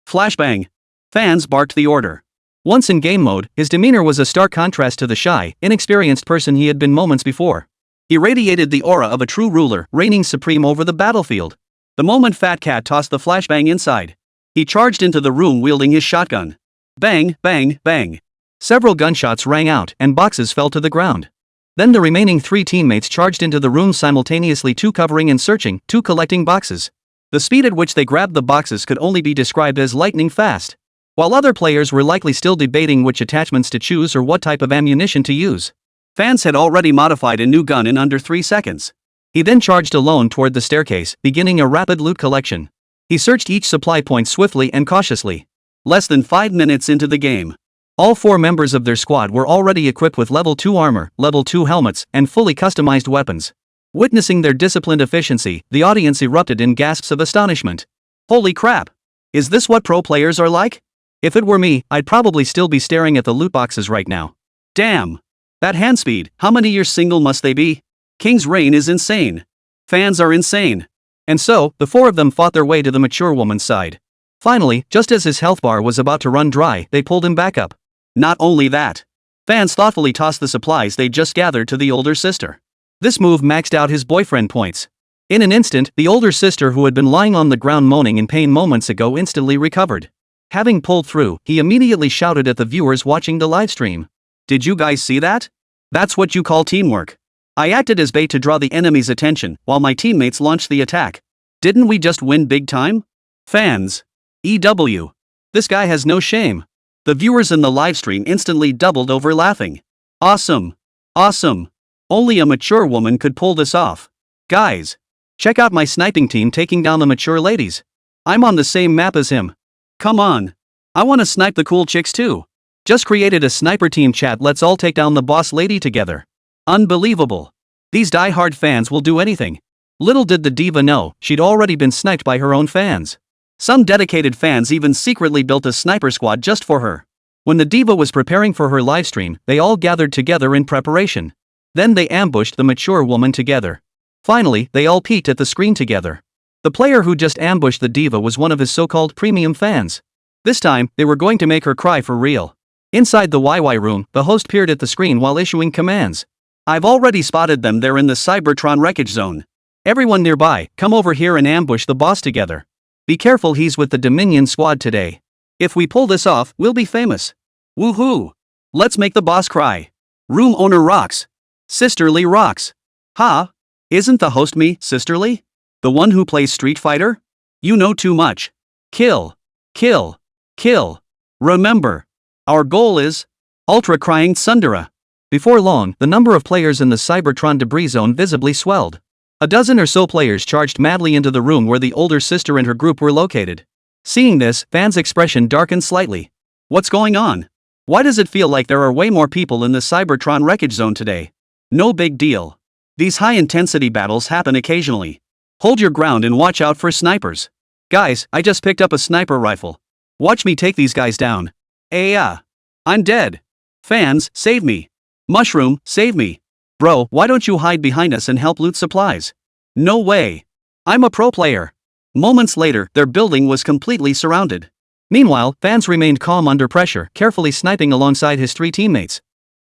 Flashbang. Fans barked the order. Once in game mode, his demeanor was a stark contrast to the shy, inexperienced person he had been moments before. He radiated the aura of a true ruler, reigning supreme over the battlefield. The moment Fat Cat tossed the flashbang inside, he charged into the room wielding his shotgun. Bang, bang, bang. Several gunshots rang out and boxes fell to the ground. Then the remaining 3 teammates charged into the room simultaneously, 2 covering and searching, 2 collecting boxes. The speed at which they grabbed the boxes could only be described as lightning fast. While other players were likely still debating which attachments to choose or what type of ammunition to use, fans had already modified a new gun in under 3 seconds. He then charged alone toward the staircase, beginning a rapid loot collection. He searched each supply point swiftly and cautiously. Less than 5 minutes into the game, all 4 members of their squad were already equipped with level 2 armor, level 2 helmets, and fully customized weapons. Witnessing their disciplined efficiency, the audience erupted in gasps of astonishment. Holy crap! Is this what pro players are like? If it were me, I'd probably still be staring at the loot boxes right now. Damn! That hand speed, how many years single must they be? King's reign is insane. Fans are insane. And so, the 4 of them fought their way to the mature woman's side. Finally, just as his health bar was about to run dry, they pulled him back up. Not only that, fans thoughtfully tossed the supplies they'd just gathered to the older sister. This move maxed out his boyfriend points. In an instant, the older sister, who had been lying on the ground moaning in pain moments ago, instantly recovered. Having pulled through, he immediately shouted at the viewers watching the livestream. Did you guys see that? That's what you call teamwork. I acted as bait to draw the enemy's attention, while my teammates launched the attack. Didn't we just win big time? Fans. EW. This guy has no shame. The viewers in the livestream instantly doubled over laughing. Awesome. Awesome. Only a mature woman could pull this off. Guys, check out my sniping team taking down the mature ladies. I'm on the same map as him. Come on. I want to snipe the cool chicks too. Just created a sniper team chat, let's all take down the boss lady together. Unbelievable. These die-hard fans will do anything. Little did the diva know, she'd already been sniped by her own fans. Some dedicated fans even secretly built a sniper squad just for her. When the diva was preparing for her livestream, they all gathered together in preparation. Then they ambushed the mature woman together. Finally, they all peeked at the screen together. The player who just ambushed the diva was one of his so-called premium fans. This time, they were going to make her cry for real. Inside the YY room, the host peered at the screen while issuing commands. I've already spotted them, they're in the Cybertron wreckage zone. Everyone nearby, come over here and ambush the boss together. Be careful, he's with the Dominion squad today. If we pull this off, we'll be famous. Woohoo! Let's make the boss cry. Room owner rocks. Sisterly rocks. Ha! Isn't the host me, Sisterly? The one who plays Street Fighter? You know too much. Kill. Kill. Kill. Remember. Our goal is Ultra Crying Tsundere. Before long, the number of players in the Cybertron debris zone visibly swelled. A dozen or so players charged madly into the room where the older sister and her group were located. Seeing this, fans' expression darkened slightly. What's going on? Why does it feel like there are way more people in the Cybertron wreckage zone today? No big deal. These high-intensity battles happen occasionally. Hold your ground and watch out for snipers. Guys, I just picked up a sniper rifle. Watch me take these guys down. I'm dead. Fans, save me. Mushroom, save me. Bro, why don't you hide behind us and help loot supplies? No way. I'm a pro player. Moments later, their building was completely surrounded. Meanwhile, fans remained calm under pressure, carefully sniping alongside his 3 teammates.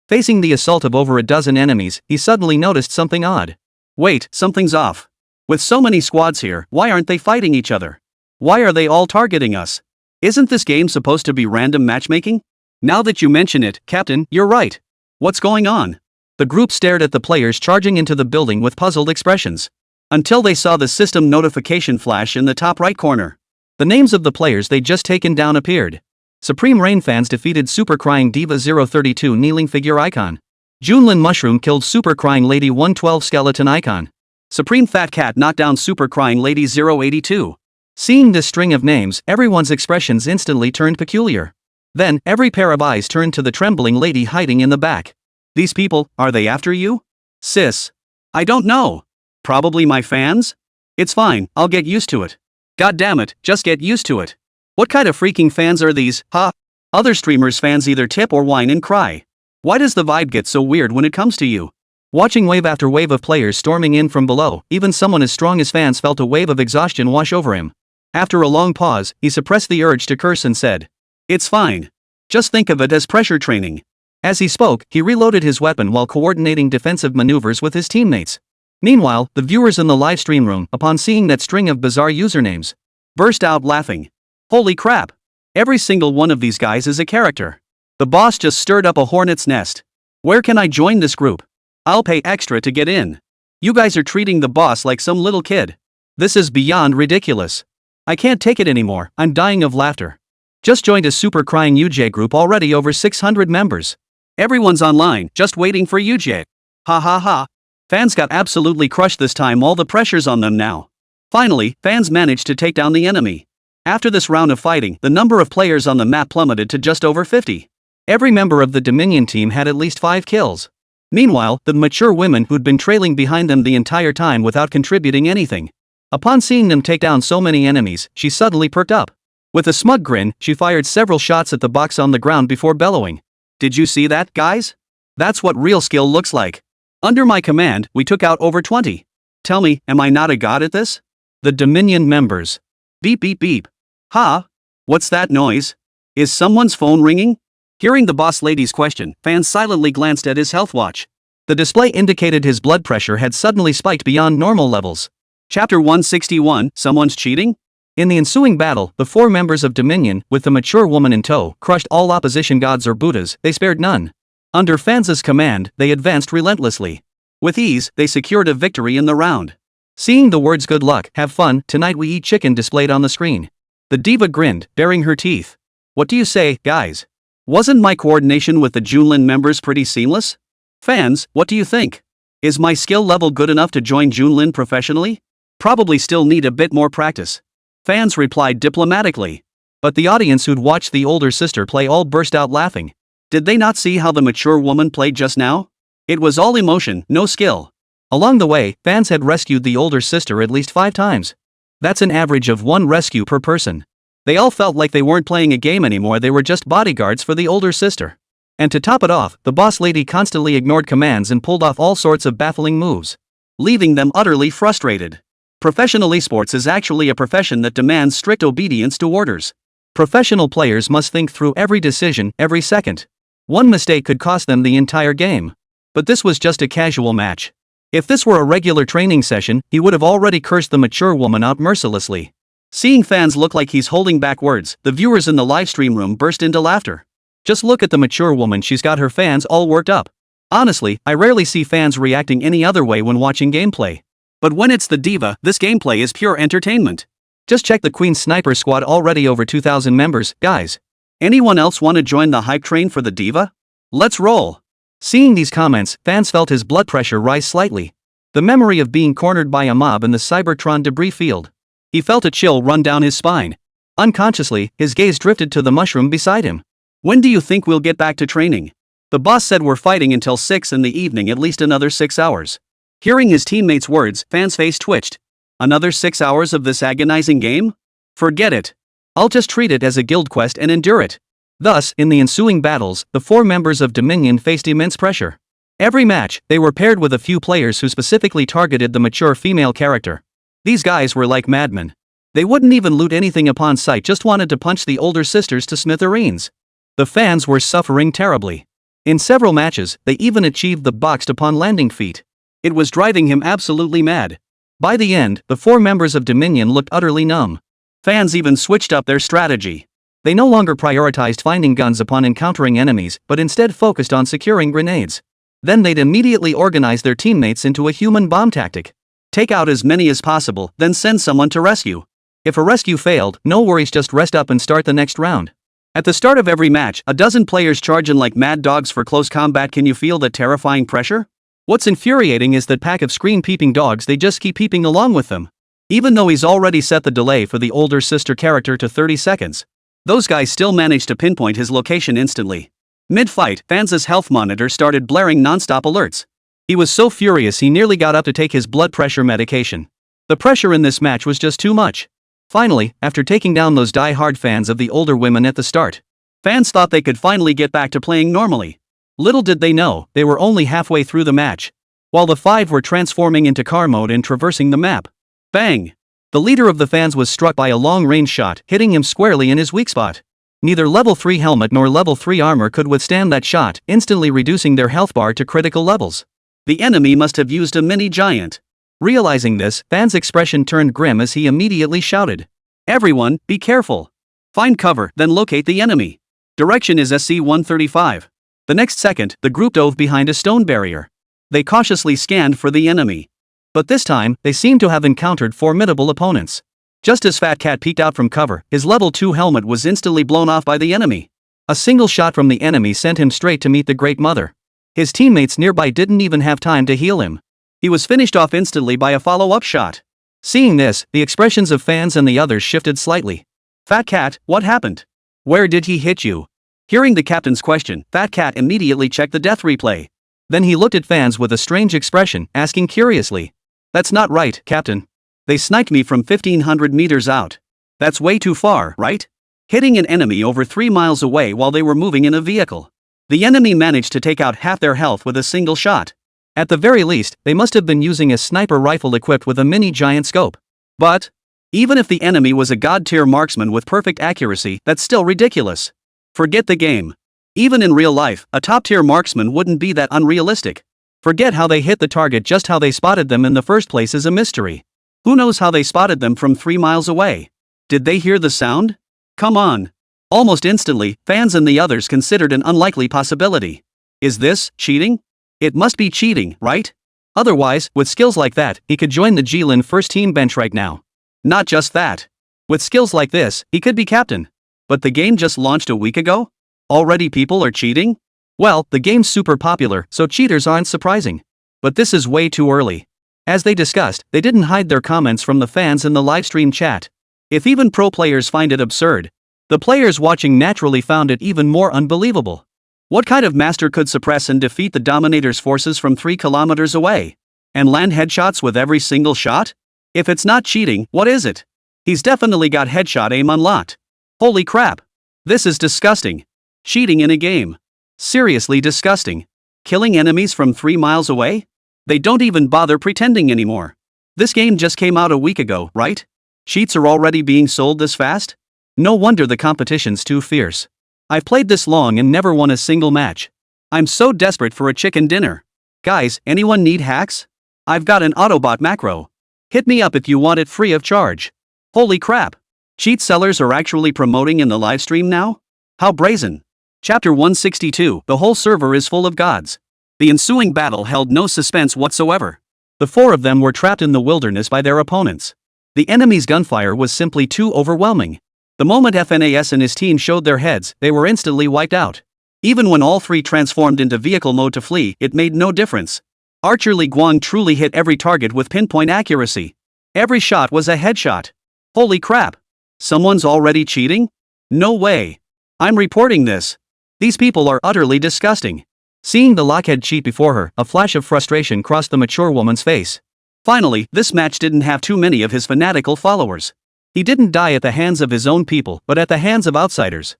Facing the assault of over a dozen enemies, he suddenly noticed something odd. Wait, something's off. With so many squads here, why aren't they fighting each other? Why are they all targeting us? Isn't this game supposed to be random matchmaking? Now that you mention it, Captain, you're right. What's going on? The group stared at the players charging into the building with puzzled expressions. Until they saw the system notification flash in the top right corner. The names of the players they'd just taken down appeared. Supreme Rain fans defeated Super Crying Diva 032 kneeling figure icon. Junlin Mushroom killed Super Crying Lady 112 skeleton icon. Supreme Fat Cat knocked down Super Crying Lady 082. Seeing this string of names, everyone's expressions instantly turned peculiar. Then, every pair of eyes turned to the trembling lady hiding in the back. These people, are they after you? Sis. I don't know. Probably my fans? It's fine, I'll get used to it. God damn it, just get used to it. What kind of freaking fans are these, huh? Other streamers' fans either tip or whine and cry. Why does the vibe get so weird when it comes to you? Watching wave after wave of players storming in from below, even someone as strong as fans felt a wave of exhaustion wash over him. After a long pause, he suppressed the urge to curse and said, "It's fine. Just think of it as pressure training." As he spoke, he reloaded his weapon while coordinating defensive maneuvers with his teammates. Meanwhile, the viewers in the live stream room, upon seeing that string of bizarre usernames, burst out laughing. Holy crap! Every single one of these guys is a character. The boss just stirred up a hornet's nest. Where can I join this group? I'll pay extra to get in. You guys are treating the boss like some little kid. This is beyond ridiculous. I can't take it anymore, I'm dying of laughter. Just joined a super crying UJ group, already over 600 members. Everyone's online, just waiting for UJ. Ha ha ha. Fans got absolutely crushed this time, all the pressure's on them now. Finally, fans managed to take down the enemy. After this round of fighting, the number of players on the map plummeted to just over 50. Every member of the Dominion team had at least 5 kills. Meanwhile, the mature women who'd been trailing behind them the entire time without contributing anything. Upon seeing them take down so many enemies, she suddenly perked up. With a smug grin, she fired several shots at the box on the ground before bellowing. Did you see that, guys? That's what real skill looks like. Under my command, we took out over 20. Tell me, am I not a god at this? The Dominion members. Beep beep beep. Ha? What's that noise? Is someone's phone ringing? Hearing the boss lady's question, fans silently glanced at his health watch. The display indicated his blood pressure had suddenly spiked beyond normal levels. Chapter 161, Someone's Cheating? In the ensuing battle, the 4 members of Dominion, with the mature woman in tow, crushed all opposition gods or Buddhas, they spared none. Under Fan's command, they advanced relentlessly. With ease, they secured a victory in the round. Seeing the words "good luck, have fun, tonight we eat chicken" displayed on the screen, the diva grinned, baring her teeth. What do you say, guys? Wasn't my coordination with the Junlin members pretty seamless? Fans, what do you think? Is my skill level good enough to join Junlin professionally? Probably still need a bit more practice. Fans replied diplomatically. But the audience who'd watched the older sister play all burst out laughing. Did they not see how the mature woman played just now? It was all emotion, no skill. Along the way, fans had rescued the older sister at least 5 times. That's an average of 1 rescue per person. They all felt like they weren't playing a game anymore, they were just bodyguards for the older sister. And to top it off, the boss lady constantly ignored commands and pulled off all sorts of baffling moves, leaving them utterly frustrated. Professional esports is actually a profession that demands strict obedience to orders. Professional players must think through every decision, every second. One mistake could cost them the entire game. But this was just a casual match. If this were a regular training session, he would have already cursed the mature woman out mercilessly. Seeing fans look like he's holding back words, the viewers in the livestream room burst into laughter. Just look at the mature woman, she's got her fans all worked up. Honestly, I rarely see fans reacting any other way when watching gameplay. But when it's the diva, this gameplay is pure entertainment. Just check the Queen Sniper Squad, already over 2,000 members, guys. Anyone else want to join the hype train for the diva? Let's roll. Seeing these comments, fans felt his blood pressure rise slightly. The memory of being cornered by a mob in the Cybertron debris field. He felt a chill run down his spine. Unconsciously, his gaze drifted to the mushroom beside him. When do you think we'll get back to training? The boss said we're fighting until 6 in the evening, at least another 6 hours. Hearing his teammates' words, Fan's face twitched. Another 6 hours of this agonizing game? Forget it. I'll just treat it as a guild quest and endure it. Thus, in the ensuing battles, the 4 members of Dominion faced immense pressure. Every match, they were paired with a few players who specifically targeted the mature female character. These guys were like madmen. They wouldn't even loot anything upon sight, just wanted to punch the older sisters to smithereens. The fans were suffering terribly. In several matches, they even achieved the boxed upon landing feat. It was driving him absolutely mad. By the end, the 4 members of Dominion looked utterly numb. Fans even switched up their strategy. They no longer prioritized finding guns upon encountering enemies, but instead focused on securing grenades. Then they'd immediately organize their teammates into a human bomb tactic. Take out as many as possible, then send someone to rescue. If a rescue failed, no worries, just rest up and start the next round. At the start of every match, a dozen players charge in like mad dogs for close combat. Can you feel that terrifying pressure? What's infuriating is that pack of screen-peeping dogs, they just keep peeping along with them. Even though he's already set the delay for the older sister character to 30 seconds. Those guys still manage to pinpoint his location instantly. Mid-fight, Fan's health monitor started blaring non-stop alerts. He was so furious he nearly got up to take his blood pressure medication. The pressure in this match was just too much. Finally, after taking down those die-hard fans of the older women at the start, fans thought they could finally get back to playing normally. Little did they know, they were only halfway through the match. While the 5 were transforming into car mode and traversing the map. Bang! The leader of the fans was struck by a long-range shot, hitting him squarely in his weak spot. Neither level 3 helmet nor level 3 armor could withstand that shot, instantly reducing their health bar to critical levels. The enemy must have used a mini giant. Realizing this, Fan's expression turned grim as he immediately shouted. Everyone, be careful. Find cover, then locate the enemy. Direction is SC-135. The next second, the group dove behind a stone barrier. They cautiously scanned for the enemy. But this time, they seemed to have encountered formidable opponents. Just as Fat Cat peeked out from cover, his level 2 helmet was instantly blown off by the enemy. A single shot from the enemy sent him straight to meet the Great Mother. His teammates nearby didn't even have time to heal him. He was finished off instantly by a follow-up shot. Seeing this, the expressions of fans and the others shifted slightly. Fat Cat, what happened? Where did he hit you? Hearing the captain's question, Fat Cat immediately checked the death replay. Then he looked at fans with a strange expression, asking curiously. That's not right, Captain. They sniped me from 1500 meters out. That's way too far, right? Hitting an enemy over 3 miles away while they were moving in a vehicle. The enemy managed to take out half their health with a single shot. At the very least, they must have been using a sniper rifle equipped with a mini giant scope. But even if the enemy was a god-tier marksman with perfect accuracy, that's still ridiculous. Forget the game. Even in real life, a top-tier marksman wouldn't be that unrealistic. Forget how they hit the target, just how they spotted them in the first place is a mystery. Who knows how they spotted them from 3 miles away? Did they hear the sound? Come on. Almost instantly, fans and the others considered an unlikely possibility. Is this cheating? It must be cheating, right? Otherwise, with skills like that, he could join the Jilin first team bench right now. Not just that. With skills like this, he could be captain. But the game just launched a week ago? Already people are cheating? Well, the game's super popular, so cheaters aren't surprising. But this is way too early. As they discussed, they didn't hide their comments from the fans in the livestream chat. If even pro players find it absurd, the players watching naturally found it even more unbelievable. What kind of master could suppress and defeat the Dominator's forces from 3 kilometers away? And land headshots with every single shot? If it's not cheating, what is it? He's definitely got headshot aim unlocked. Holy crap. This is disgusting. Cheating in a game. Seriously disgusting. Killing enemies from 3 miles away? They don't even bother pretending anymore. This game just came out a week ago, right? Cheats are already being sold this fast? No wonder the competition's too fierce. I've played this long and never won a single match. I'm so desperate for a chicken dinner. Guys, anyone need hacks? I've got an Autobot macro. Hit me up if you want it free of charge. Holy crap. Cheat sellers are actually promoting in the livestream now? How brazen. Chapter 162, the whole server is full of gods. The ensuing battle held no suspense whatsoever. The 4 of them were trapped in the wilderness by their opponents. The enemy's gunfire was simply too overwhelming. The moment FNAS and his team showed their heads, they were instantly wiped out. Even when all 3 transformed into vehicle mode to flee, it made no difference. Archer Li Guang truly hit every target with pinpoint accuracy. Every shot was a headshot. Holy crap. Someone's already cheating? No way. I'm reporting this. These people are utterly disgusting. Seeing the lockhead cheat before her, a flash of frustration crossed the mature woman's face. Finally, this match didn't have too many of his fanatical followers. He didn't die at the hands of his own people, but at the hands of outsiders.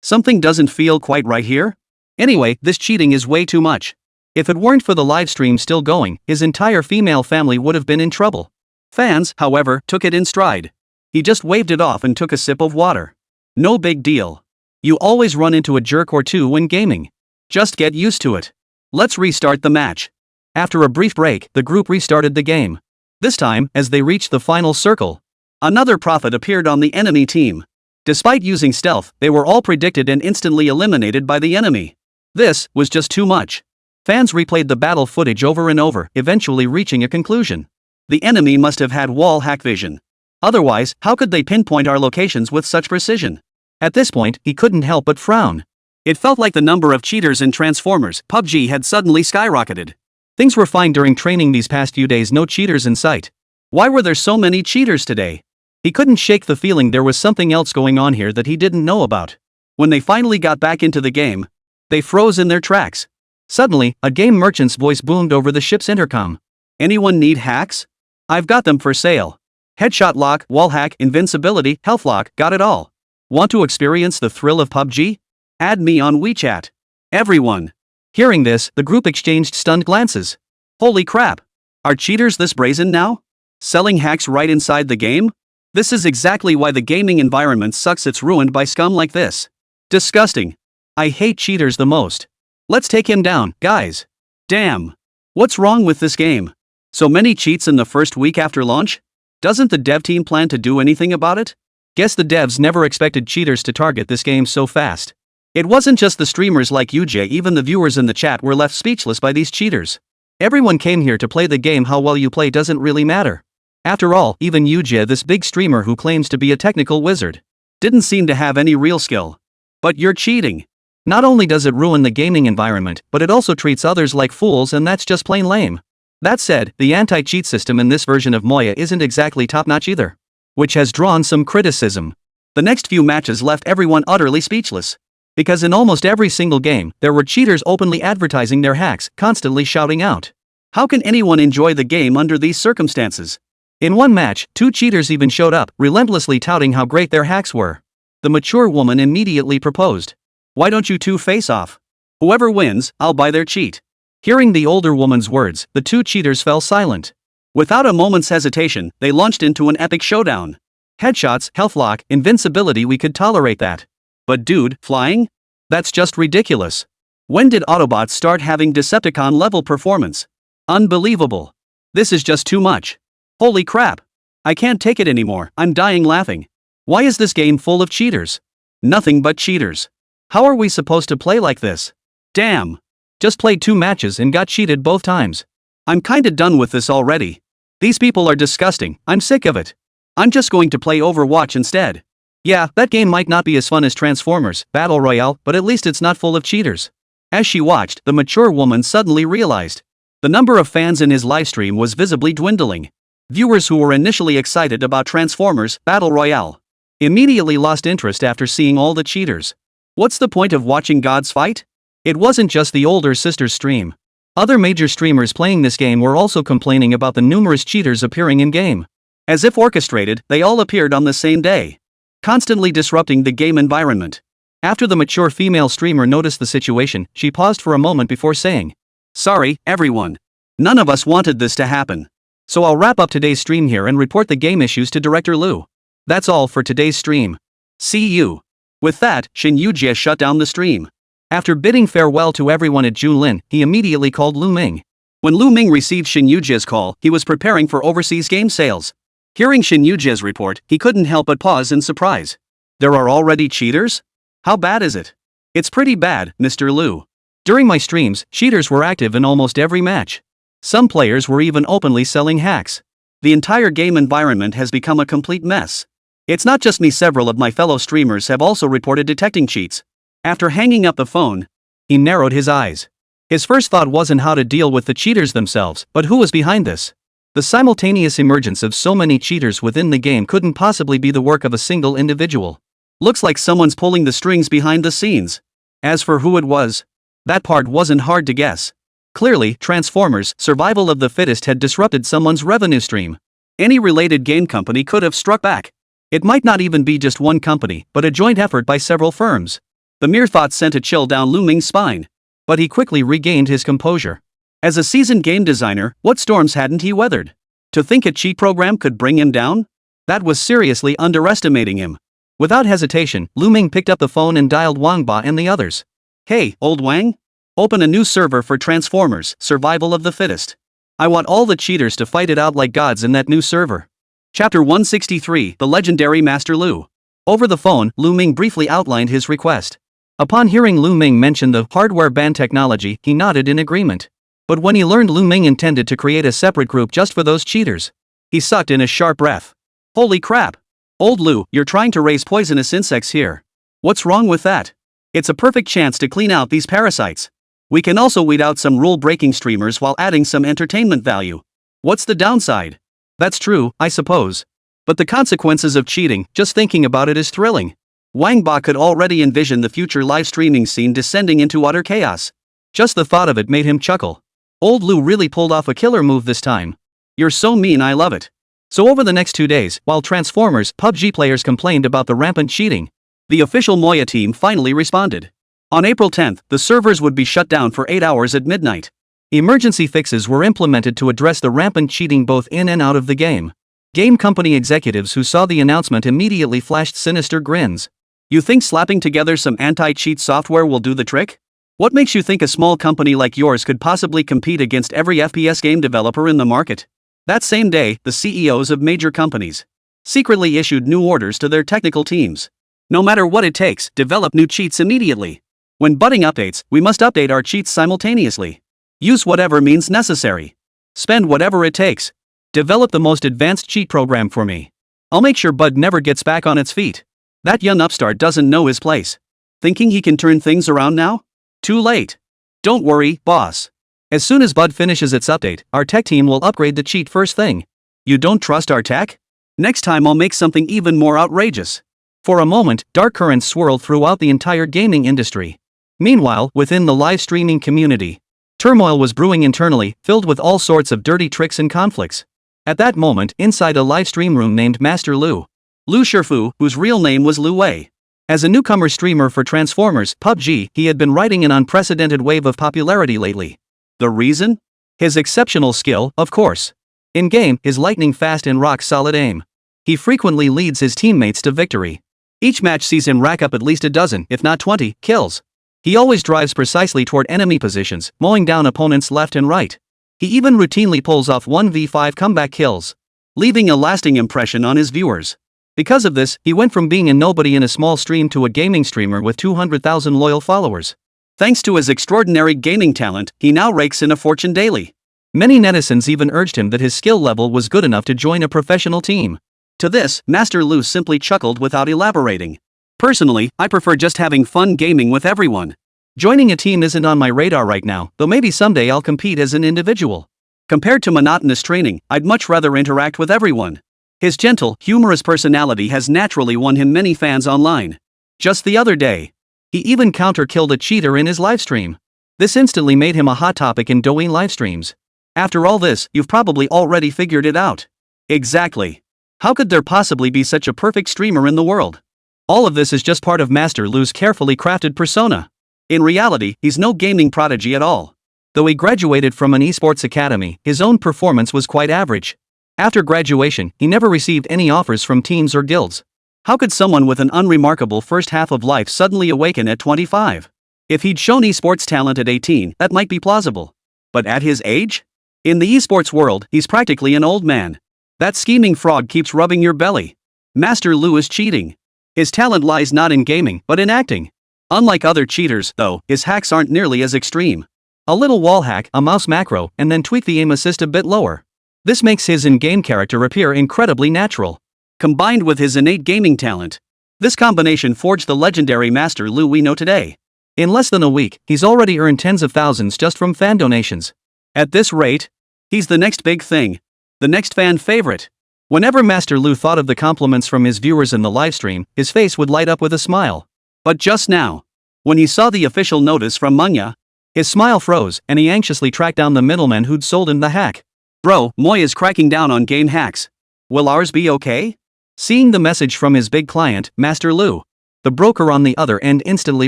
Something doesn't feel quite right here? Anyway, this cheating is way too much. If it weren't for the livestream still going, his entire female family would have been in trouble. Fans, however, took it in stride. He just waved it off and took a sip of water. No big deal. You always run into a jerk or two when gaming. Just get used to it. Let's restart the match. After a brief break, the group restarted the game. This time, as they reached the final circle, another prophet appeared on the enemy team. Despite using stealth, they were all predicted and instantly eliminated by the enemy. This was just too much. Fans replayed the battle footage over and over, eventually reaching a conclusion. The enemy must have had wall hack vision. Otherwise, how could they pinpoint our locations with such precision? At this point, he couldn't help but frown. It felt like the number of cheaters in Transformers PUBG had suddenly skyrocketed. Things were fine during training these past few days, no cheaters in sight. Why were there so many cheaters today? He couldn't shake the feeling there was something else going on here that he didn't know about. When they finally got back into the game, they froze in their tracks. Suddenly, a game merchant's voice boomed over the ship's intercom. Anyone need hacks? I've got them for sale. Headshot lock, wall hack, invincibility, health lock, got it all. Want to experience the thrill of PUBG? Add me on WeChat. Everyone. Hearing this, the group exchanged stunned glances. Holy crap. Are cheaters this brazen now? Selling hacks right inside the game? This is exactly why the gaming environment sucks. It's ruined by scum like this. Disgusting. I hate cheaters the most. Let's take him down, guys. Damn. What's wrong with this game? So many cheats in the first week after launch? Doesn't the dev team plan to do anything about it? Guess the devs never expected cheaters to target this game so fast. It wasn't just the streamers like UJ, even the viewers in the chat were left speechless by these cheaters. Everyone came here to play the game. How well you play doesn't really matter. After all, even UJ, this big streamer who claims to be a technical wizard, didn't seem to have any real skill. But you're cheating. Not only does it ruin the gaming environment, but it also treats others like fools, and that's just plain lame. That said, the anti-cheat system in this version of Moya isn't exactly top-notch either, which has drawn some criticism. The next few matches left everyone utterly speechless. Because in almost every single game, there were cheaters openly advertising their hacks, constantly shouting out. How can anyone enjoy the game under these circumstances? In one match, 2 cheaters even showed up, relentlessly touting how great their hacks were. The mature woman immediately proposed. Why don't you two face off? Whoever wins, I'll buy their cheat. Hearing the older woman's words, the 2 cheaters fell silent. Without a moment's hesitation, they launched into an epic showdown. Headshots, health lock, invincibility, we could tolerate that. But dude, flying? That's just ridiculous. When did Autobots start having Decepticon level performance? Unbelievable. This is just too much. Holy crap. I can't take it anymore, I'm dying laughing. Why is this game full of cheaters? Nothing but cheaters. How are we supposed to play like this? Damn. Just played 2 matches and got cheated both times. I'm kinda done with this already. These people are disgusting, I'm sick of it. I'm just going to play Overwatch instead. Yeah, that game might not be as fun as Transformers Battle Royale, but at least it's not full of cheaters. As she watched, the mature woman suddenly realized the number of fans in his livestream was visibly dwindling. Viewers who were initially excited about Transformers Battle Royale immediately lost interest after seeing all the cheaters. What's the point of watching gods fight? It wasn't just the older sister's stream. Other major streamers playing this game were also complaining about the numerous cheaters appearing in-game. As if orchestrated, they all appeared on the same day, constantly disrupting the game environment. After the mature female streamer noticed the situation, she paused for a moment before saying, "Sorry, everyone. None of us wanted this to happen. So I'll wrap up today's stream here and report the game issues to Director Lù. That's all for today's stream. See you." With that, Shin Yujie shut down the stream. After bidding farewell to everyone at Junlin, he immediately called Lù Ming. When Lù Ming received Shin Yujie's call, he was preparing for overseas game sales. Hearing Shin Yujie's report, he couldn't help but pause in surprise. There are already cheaters? How bad is it? It's pretty bad, Mr. Lù. During my streams, cheaters were active in almost every match. Some players were even openly selling hacks. The entire game environment has become a complete mess. It's not just me, several of my fellow streamers have also reported detecting cheats. After hanging up the phone, he narrowed his eyes. His first thought wasn't how to deal with the cheaters themselves, but who was behind this. The simultaneous emergence of so many cheaters within the game couldn't possibly be the work of a single individual. Looks like someone's pulling the strings behind the scenes. As for who it was, that part wasn't hard to guess. Clearly, Transformers: Survival of the Fittest had disrupted someone's revenue stream. Any related game company could have struck back. It might not even be just one company, but a joint effort by several firms. The mere thought sent a chill down Lù Ming's spine. But he quickly regained his composure. As a seasoned game designer, what storms hadn't he weathered? To think a cheat program could bring him down? That was seriously underestimating him. Without hesitation, Lù Ming picked up the phone and dialed Wang Ba and the others. "Hey, old Wang? Open a new server for Transformers: Survival of the Fittest. I want all the cheaters to fight it out like gods in that new server." Chapter 163, The Legendary Master Lù. Over the phone, Lù Ming briefly outlined his request. Upon hearing Lù Ming mention the hardware ban technology, he nodded in agreement. But when he learned Lù Ming intended to create a separate group just for those cheaters, he sucked in a sharp breath. Holy crap! Old Lù, you're trying to raise poisonous insects here. What's wrong with that? It's a perfect chance to clean out these parasites. We can also weed out some rule-breaking streamers while adding some entertainment value. What's the downside? That's true, I suppose. But the consequences of cheating, just thinking about it is thrilling. Wang Ba could already envision the future live streaming scene descending into utter chaos. Just the thought of it made him chuckle. Old Lù really pulled off a killer move this time. You're so mean, I love it. So over the next 2 days, while Transformers PUBG players complained about the rampant cheating, the official Moya team finally responded. On April 10th, the servers would be shut down for 8 hours at midnight. Emergency fixes were implemented to address the rampant cheating both in and out of the game. Game company executives who saw the announcement immediately flashed sinister grins. You think slapping together some anti-cheat software will do the trick? What makes you think a small company like yours could possibly compete against every FPS game developer in the market? That same day, the CEOs of major companies secretly issued new orders to their technical teams. No matter what it takes, develop new cheats immediately. When butting updates, we must update our cheats simultaneously. Use whatever means necessary. Spend whatever it takes. Develop the most advanced cheat program for me. I'll make sure Bud never gets back on its feet. That young upstart doesn't know his place. Thinking he can turn things around now? Too late. Don't worry, boss. As soon as Bud finishes its update, our tech team will upgrade the cheat first thing. You don't trust our tech? Next time I'll make something even more outrageous. For a moment, dark currents swirled throughout the entire gaming industry. Meanwhile, within the live streaming community, turmoil was brewing internally, filled with all sorts of dirty tricks and conflicts. At that moment, inside a live stream room named Master Lù Shifu, whose real name was Lu Wei. As a newcomer streamer for Transformers PUBG, he had been riding an unprecedented wave of popularity lately. The reason? His exceptional skill, of course. In-game, his lightning-fast and rock-solid aim. He frequently leads his teammates to victory. Each match sees him rack up at least a dozen, if not 20, kills. He always drives precisely toward enemy positions, mowing down opponents left and right. He even routinely pulls off 1v5 comeback kills, leaving a lasting impression on his viewers. Because of this, he went from being a nobody in a small stream to a gaming streamer with 200,000 loyal followers. Thanks to his extraordinary gaming talent, he now rakes in a fortune daily. Many netizens even urged him that his skill level was good enough to join a professional team. To this, Master Lù simply chuckled without elaborating. Personally, I prefer just having fun gaming with everyone. Joining a team isn't on my radar right now, though maybe someday I'll compete as an individual. Compared to monotonous training, I'd much rather interact with everyone. His gentle, humorous personality has naturally won him many fans online. Just the other day, he even counter-killed a cheater in his livestream. This instantly made him a hot topic in Douyin livestreams. After all this, you've probably already figured it out. Exactly. How could there possibly be such a perfect streamer in the world? All of this is just part of Master Lu's carefully crafted persona. In reality, he's no gaming prodigy at all. Though he graduated from an esports academy, his own performance was quite average. After graduation, he never received any offers from teams or guilds. How could someone with an unremarkable first half of life suddenly awaken at 25? If he'd shown esports talent at 18, that might be plausible. But at his age? In the esports world, he's practically an old man. That scheming frog keeps rubbing your belly. Master Lù is cheating. His talent lies not in gaming, but in acting. Unlike other cheaters, though, his hacks aren't nearly as extreme. A little wall hack, a mouse macro, and then tweak the aim assist a bit lower. This makes his in-game character appear incredibly natural. Combined with his innate gaming talent, this combination forged the legendary Master Lù we know today. In less than a week, he's already earned tens of thousands just from fan donations. At this rate, he's the next big thing. The next fan favorite. Whenever Master Lù thought of the compliments from his viewers in the livestream, his face would light up with a smile. But just now, when he saw the official notice from Manga, his smile froze, and he anxiously tracked down the middleman who'd sold him the hack. Bro, Moy is cracking down on game hacks. Will ours be okay? Seeing the message from his big client, Master Lù, the broker on the other end instantly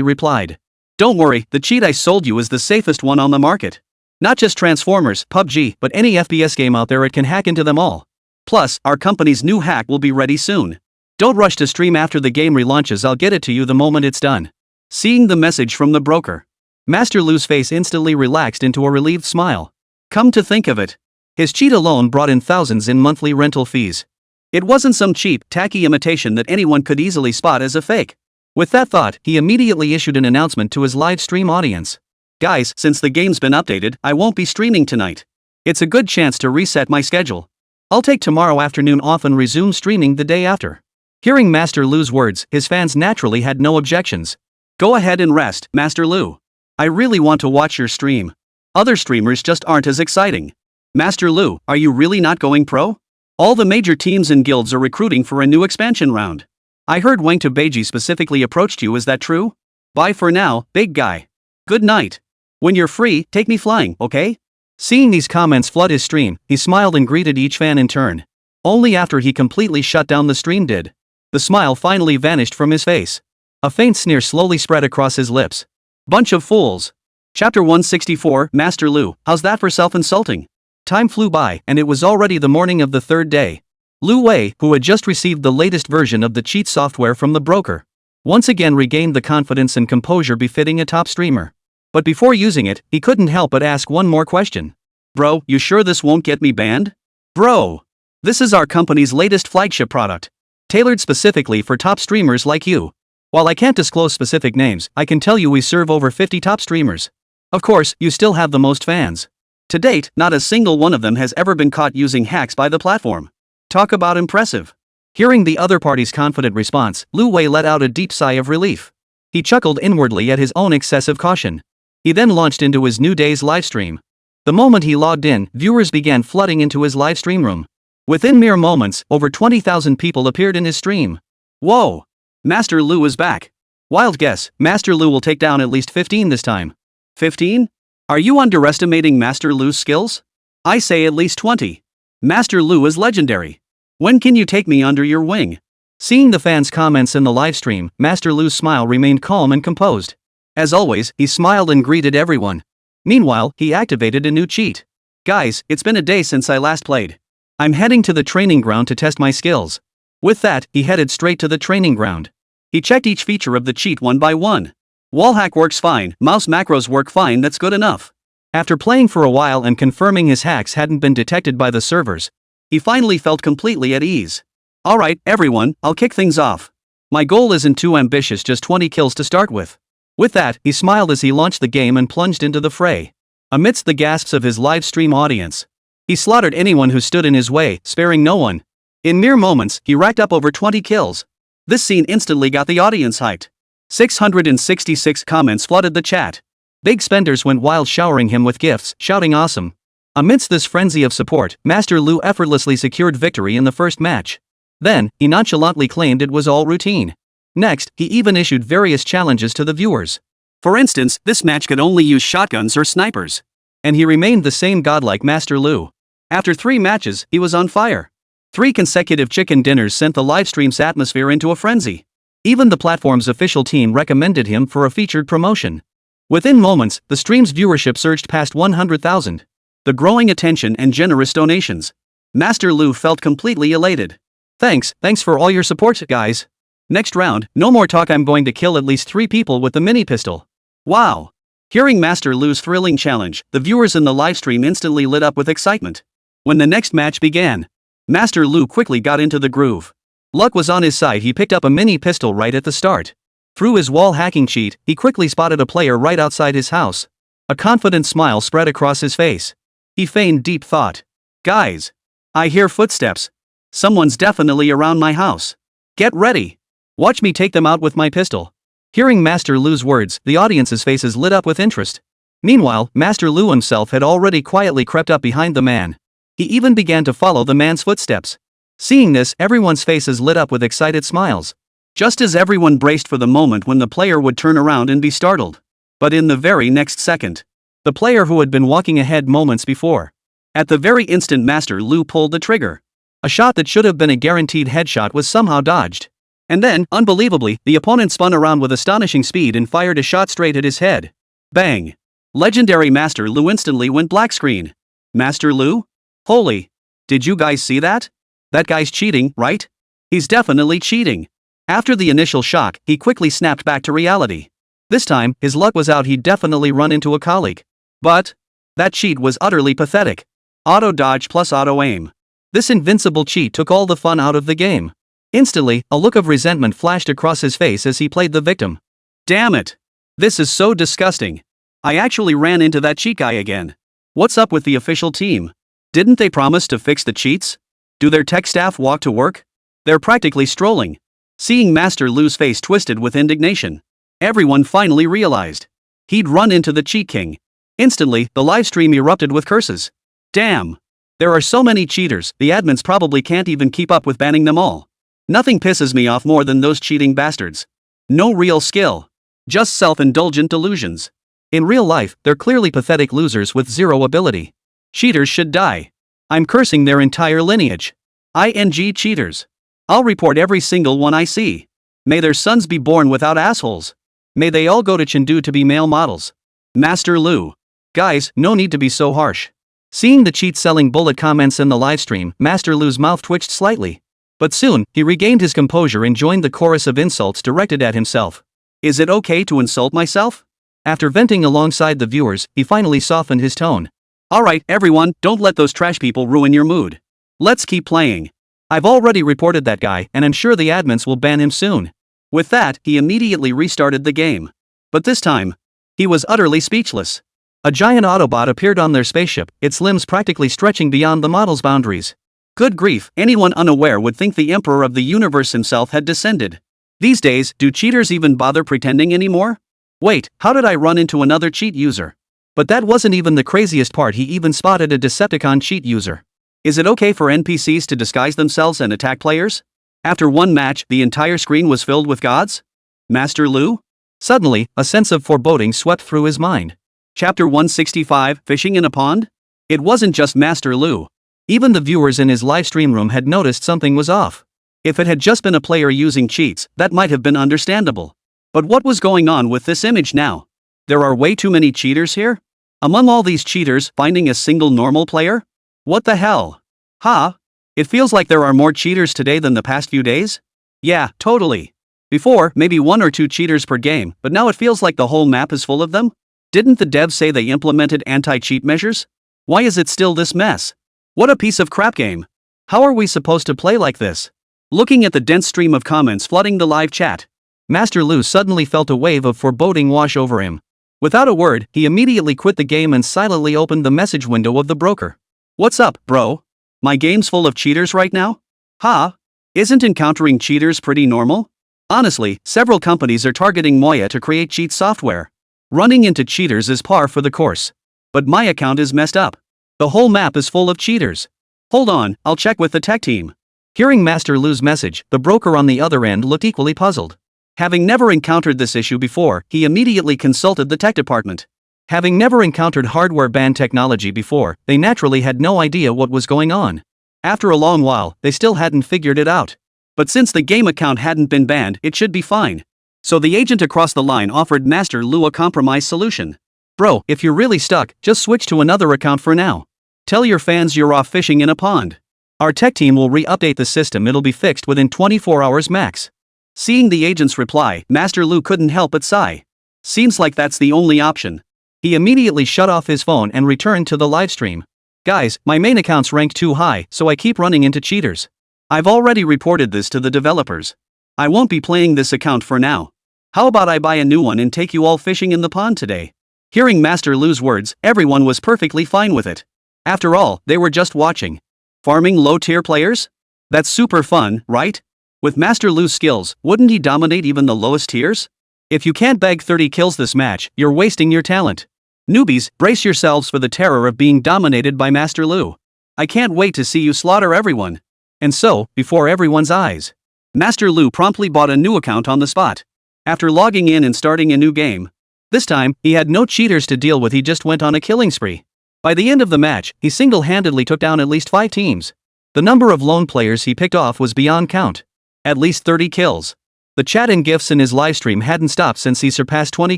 replied. Don't worry, the cheat I sold you is the safest one on the market. Not just Transformers, PUBG, but any FPS game out there, it can hack into them all. Plus, our company's new hack will be ready soon. Don't rush to stream after the game relaunches, I'll get it to you the moment it's done. Seeing the message from the broker, Master Lu's face instantly relaxed into a relieved smile. Come to think of it, his cheat alone brought in thousands in monthly rental fees. It wasn't some cheap, tacky imitation that anyone could easily spot as a fake. With that thought, he immediately issued an announcement to his live stream audience. Guys, since the game's been updated, I won't be streaming tonight. It's a good chance to reset my schedule. I'll take tomorrow afternoon off and resume streaming the day after. Hearing Master Lu's words, his fans naturally had no objections. Go ahead and rest, Master Lù. I really want to watch your stream. Other streamers just aren't as exciting. Master Lù, are you really not going pro? All the major teams and guilds are recruiting for a new expansion round. I heard Wang Taiji specifically approached you, is that true? Bye for now, big guy. Good night. When you're free, take me flying, okay? Seeing these comments flood his stream, he smiled and greeted each fan in turn. Only after he completely shut down the stream did the smile finally vanished from his face. A faint sneer slowly spread across his lips. Bunch of fools. Chapter 164, Master Lù, how's that for self-insulting? Time flew by, and it was already the morning of the third day. Lù Wei, who had just received the latest version of the cheat software from the broker, once again regained the confidence and composure befitting a top streamer. But before using it, he couldn't help but ask one more question. Bro, you sure this won't get me banned? Bro, this is our company's latest flagship product, tailored specifically for top streamers like you. While I can't disclose specific names, I can tell you we serve over 50 top streamers. Of course, you still have the most fans. To date, not a single one of them has ever been caught using hacks by the platform. Talk about impressive. Hearing the other party's confident response, Lù Wei let out a deep sigh of relief. He chuckled inwardly at his own excessive caution. He then launched into his new day's livestream. The moment he logged in, viewers began flooding into his livestream room. Within mere moments, over 20,000 people appeared in his stream. Whoa! Master Lù is back. Wild guess, Master Lù will take down at least 15 this time. 15? Are you underestimating Master Lù's skills? I say at least 20. Master Lù is legendary. When can you take me under your wing? Seeing the fans' comments in the livestream, Master Lù's smile remained calm and composed. As always, he smiled and greeted everyone. Meanwhile, he activated a new cheat. Guys, it's been a day since I last played. I'm heading to the training ground to test my skills. With that, he headed straight to the training ground. He checked each feature of the cheat one by one. Wallhack works fine, mouse macros work fine, that's good enough. After playing for a while and confirming his hacks hadn't been detected by the servers, he finally felt completely at ease. Alright, everyone, I'll kick things off. My goal isn't too ambitious, just 20 kills to start with. With that, he smiled as he launched the game and plunged into the fray. Amidst the gasps of his live stream audience, he slaughtered anyone who stood in his way, sparing no one. In mere moments, he racked up over 20 kills. This scene instantly got the audience hyped. 666 comments flooded the chat. Big spenders went wild, showering him with gifts, shouting awesome. Amidst this frenzy of support, Master Lù effortlessly secured victory in the first match. Then, he nonchalantly claimed it was all routine. Next, he even issued various challenges to the viewers. For instance, this match could only use shotguns or snipers. And he remained the same godlike Master Lù. After 3 matches, he was on fire. 3 consecutive chicken dinners sent the livestream's atmosphere into a frenzy. Even the platform's official team recommended him for a featured promotion. Within moments, the stream's viewership surged past 100,000. The growing attention and generous donations. Master Lù felt completely elated. Thanks for all your support, guys. Next round, no more talk, I'm going to kill at least 3 people with the mini pistol. Wow! Hearing Master Lu's thrilling challenge, the viewers in the livestream instantly lit up with excitement. When the next match began, Master Lù quickly got into the groove. Luck was on his side, he picked up a mini pistol right at the start. Through his wall hacking cheat, he quickly spotted a player right outside his house. A confident smile spread across his face. He feigned deep thought. Guys, I hear footsteps. Someone's definitely around my house. Get ready. Watch me take them out with my pistol. Hearing Master Lu's words, the audience's faces lit up with interest. Meanwhile, Master Lù himself had already quietly crept up behind the man. He even began to follow the man's footsteps. Seeing this, everyone's faces lit up with excited smiles. Just as everyone braced for the moment when the player would turn around and be startled. But in the very next second, the player who had been walking ahead moments before. At the very instant Master Lù pulled the trigger. A shot that should have been a guaranteed headshot was somehow dodged. And then, unbelievably, the opponent spun around with astonishing speed and fired a shot straight at his head. Bang! Legendary Master Lù instantly went black screen. Master Lù? Holy! Did you guys see that? That guy's cheating, right? He's definitely cheating. After the initial shock, he quickly snapped back to reality. This time, his luck was out, he'd definitely run into a colleague. But that cheat was utterly pathetic. Auto dodge plus auto aim. This invincible cheat took all the fun out of the game. Instantly, a look of resentment flashed across his face as he played the victim. Damn it! This is so disgusting. I actually ran into that cheat guy again. What's up with the official team? Didn't they promise to fix the cheats? Do their tech staff walk to work? They're practically strolling. Seeing Master Lu's face twisted with indignation, everyone finally realized he'd run into the cheat king. Instantly, the livestream erupted with curses. Damn! There are so many cheaters, the admins probably can't even keep up with banning them all. Nothing pisses me off more than those cheating bastards. No real skill. Just self-indulgent delusions. In real life, they're clearly pathetic losers with zero ability. Cheaters should die. I'm cursing their entire lineage. ING cheaters. I'll report every single one I see. May their sons be born without assholes. May they all go to Chengdu to be male models. Master Lù. Guys, no need to be so harsh. Seeing the cheat-selling bullet comments in the livestream, Master Lu's mouth twitched slightly. But soon, he regained his composure and joined the chorus of insults directed at himself. Is it okay to insult myself? After venting alongside the viewers, he finally softened his tone. Alright, everyone, don't let those trash people ruin your mood. Let's keep playing. I've already reported that guy, and I'm sure the admins will ban him soon. With that, he immediately restarted the game. But this time, he was utterly speechless. A giant Autobot appeared on their spaceship, its limbs practically stretching beyond the model's boundaries. Good grief, anyone unaware would think the Emperor of the universe himself had descended. These days, do cheaters even bother pretending anymore? Wait, how did I run into another cheat user? But that wasn't even the craziest part, he even spotted a Decepticon cheat user. Is it okay for NPCs to disguise themselves and attack players? After one match, the entire screen was filled with gods? Master Lù? Suddenly, a sense of foreboding swept through his mind. Chapter 165, Fishing in a Pond? It wasn't just Master Lù. Even the viewers in his livestream room had noticed something was off. If it had just been a player using cheats, that might have been understandable. But what was going on with this image now? There are way too many cheaters here? Among all these cheaters, finding a single normal player? What the hell? Huh? It feels like there are more cheaters today than the past few days? Yeah, totally. Before, maybe 1 or 2 cheaters per game, but now it feels like the whole map is full of them? Didn't the devs say they implemented anti-cheat measures? Why is it still this mess? What a piece of crap game. How are we supposed to play like this? Looking at the dense stream of comments flooding the live chat, Master Lù suddenly felt a wave of foreboding wash over him. Without a word, he immediately quit the game and silently opened the message window of the broker. What's up, bro? My game's full of cheaters right now? Huh? Isn't encountering cheaters pretty normal? Honestly, several companies are targeting Manhwa to create cheat software. Running into cheaters is par for the course. But my account is messed up. The whole map is full of cheaters. Hold on, I'll check with the tech team. Hearing Master Lu's message, the broker on the other end looked equally puzzled. Having never encountered this issue before, he immediately consulted the tech department. Having never encountered hardware ban technology before, they naturally had no idea what was going on. After a long while, they still hadn't figured it out. But since the game account hadn't been banned, it should be fine. So the agent across the line offered Master Lù a compromise solution. Bro, if you're really stuck, just switch to another account for now. Tell your fans you're off fishing in a pond. Our tech team will re-update the system, it'll be fixed within 24 hours max. Seeing the agent's reply, Master Lù couldn't help but sigh. Seems like that's the only option. He immediately shut off his phone and returned to the livestream. Guys, my main account's ranked too high, so I keep running into cheaters. I've already reported this to the developers. I won't be playing this account for now. How about I buy a new one and take you all fishing in the pond today? Hearing Master Lu's words, everyone was perfectly fine with it. After all, they were just watching. Farming low-tier players? That's super fun, right? With Master Lu's skills, wouldn't he dominate even the lowest tiers? If you can't bag 30 kills this match, you're wasting your talent. Newbies, brace yourselves for the terror of being dominated by Master Lù. I can't wait to see you slaughter everyone. And so, before everyone's eyes, Master Lù promptly bought a new account on the spot. After logging in and starting a new game. This time, he had no cheaters to deal with, he just went on a killing spree. By the end of the match, he single-handedly took down at least 5 teams. The number of lone players he picked off was beyond count. At least 30 kills. The chat and gifs in his livestream hadn't stopped since he surpassed 20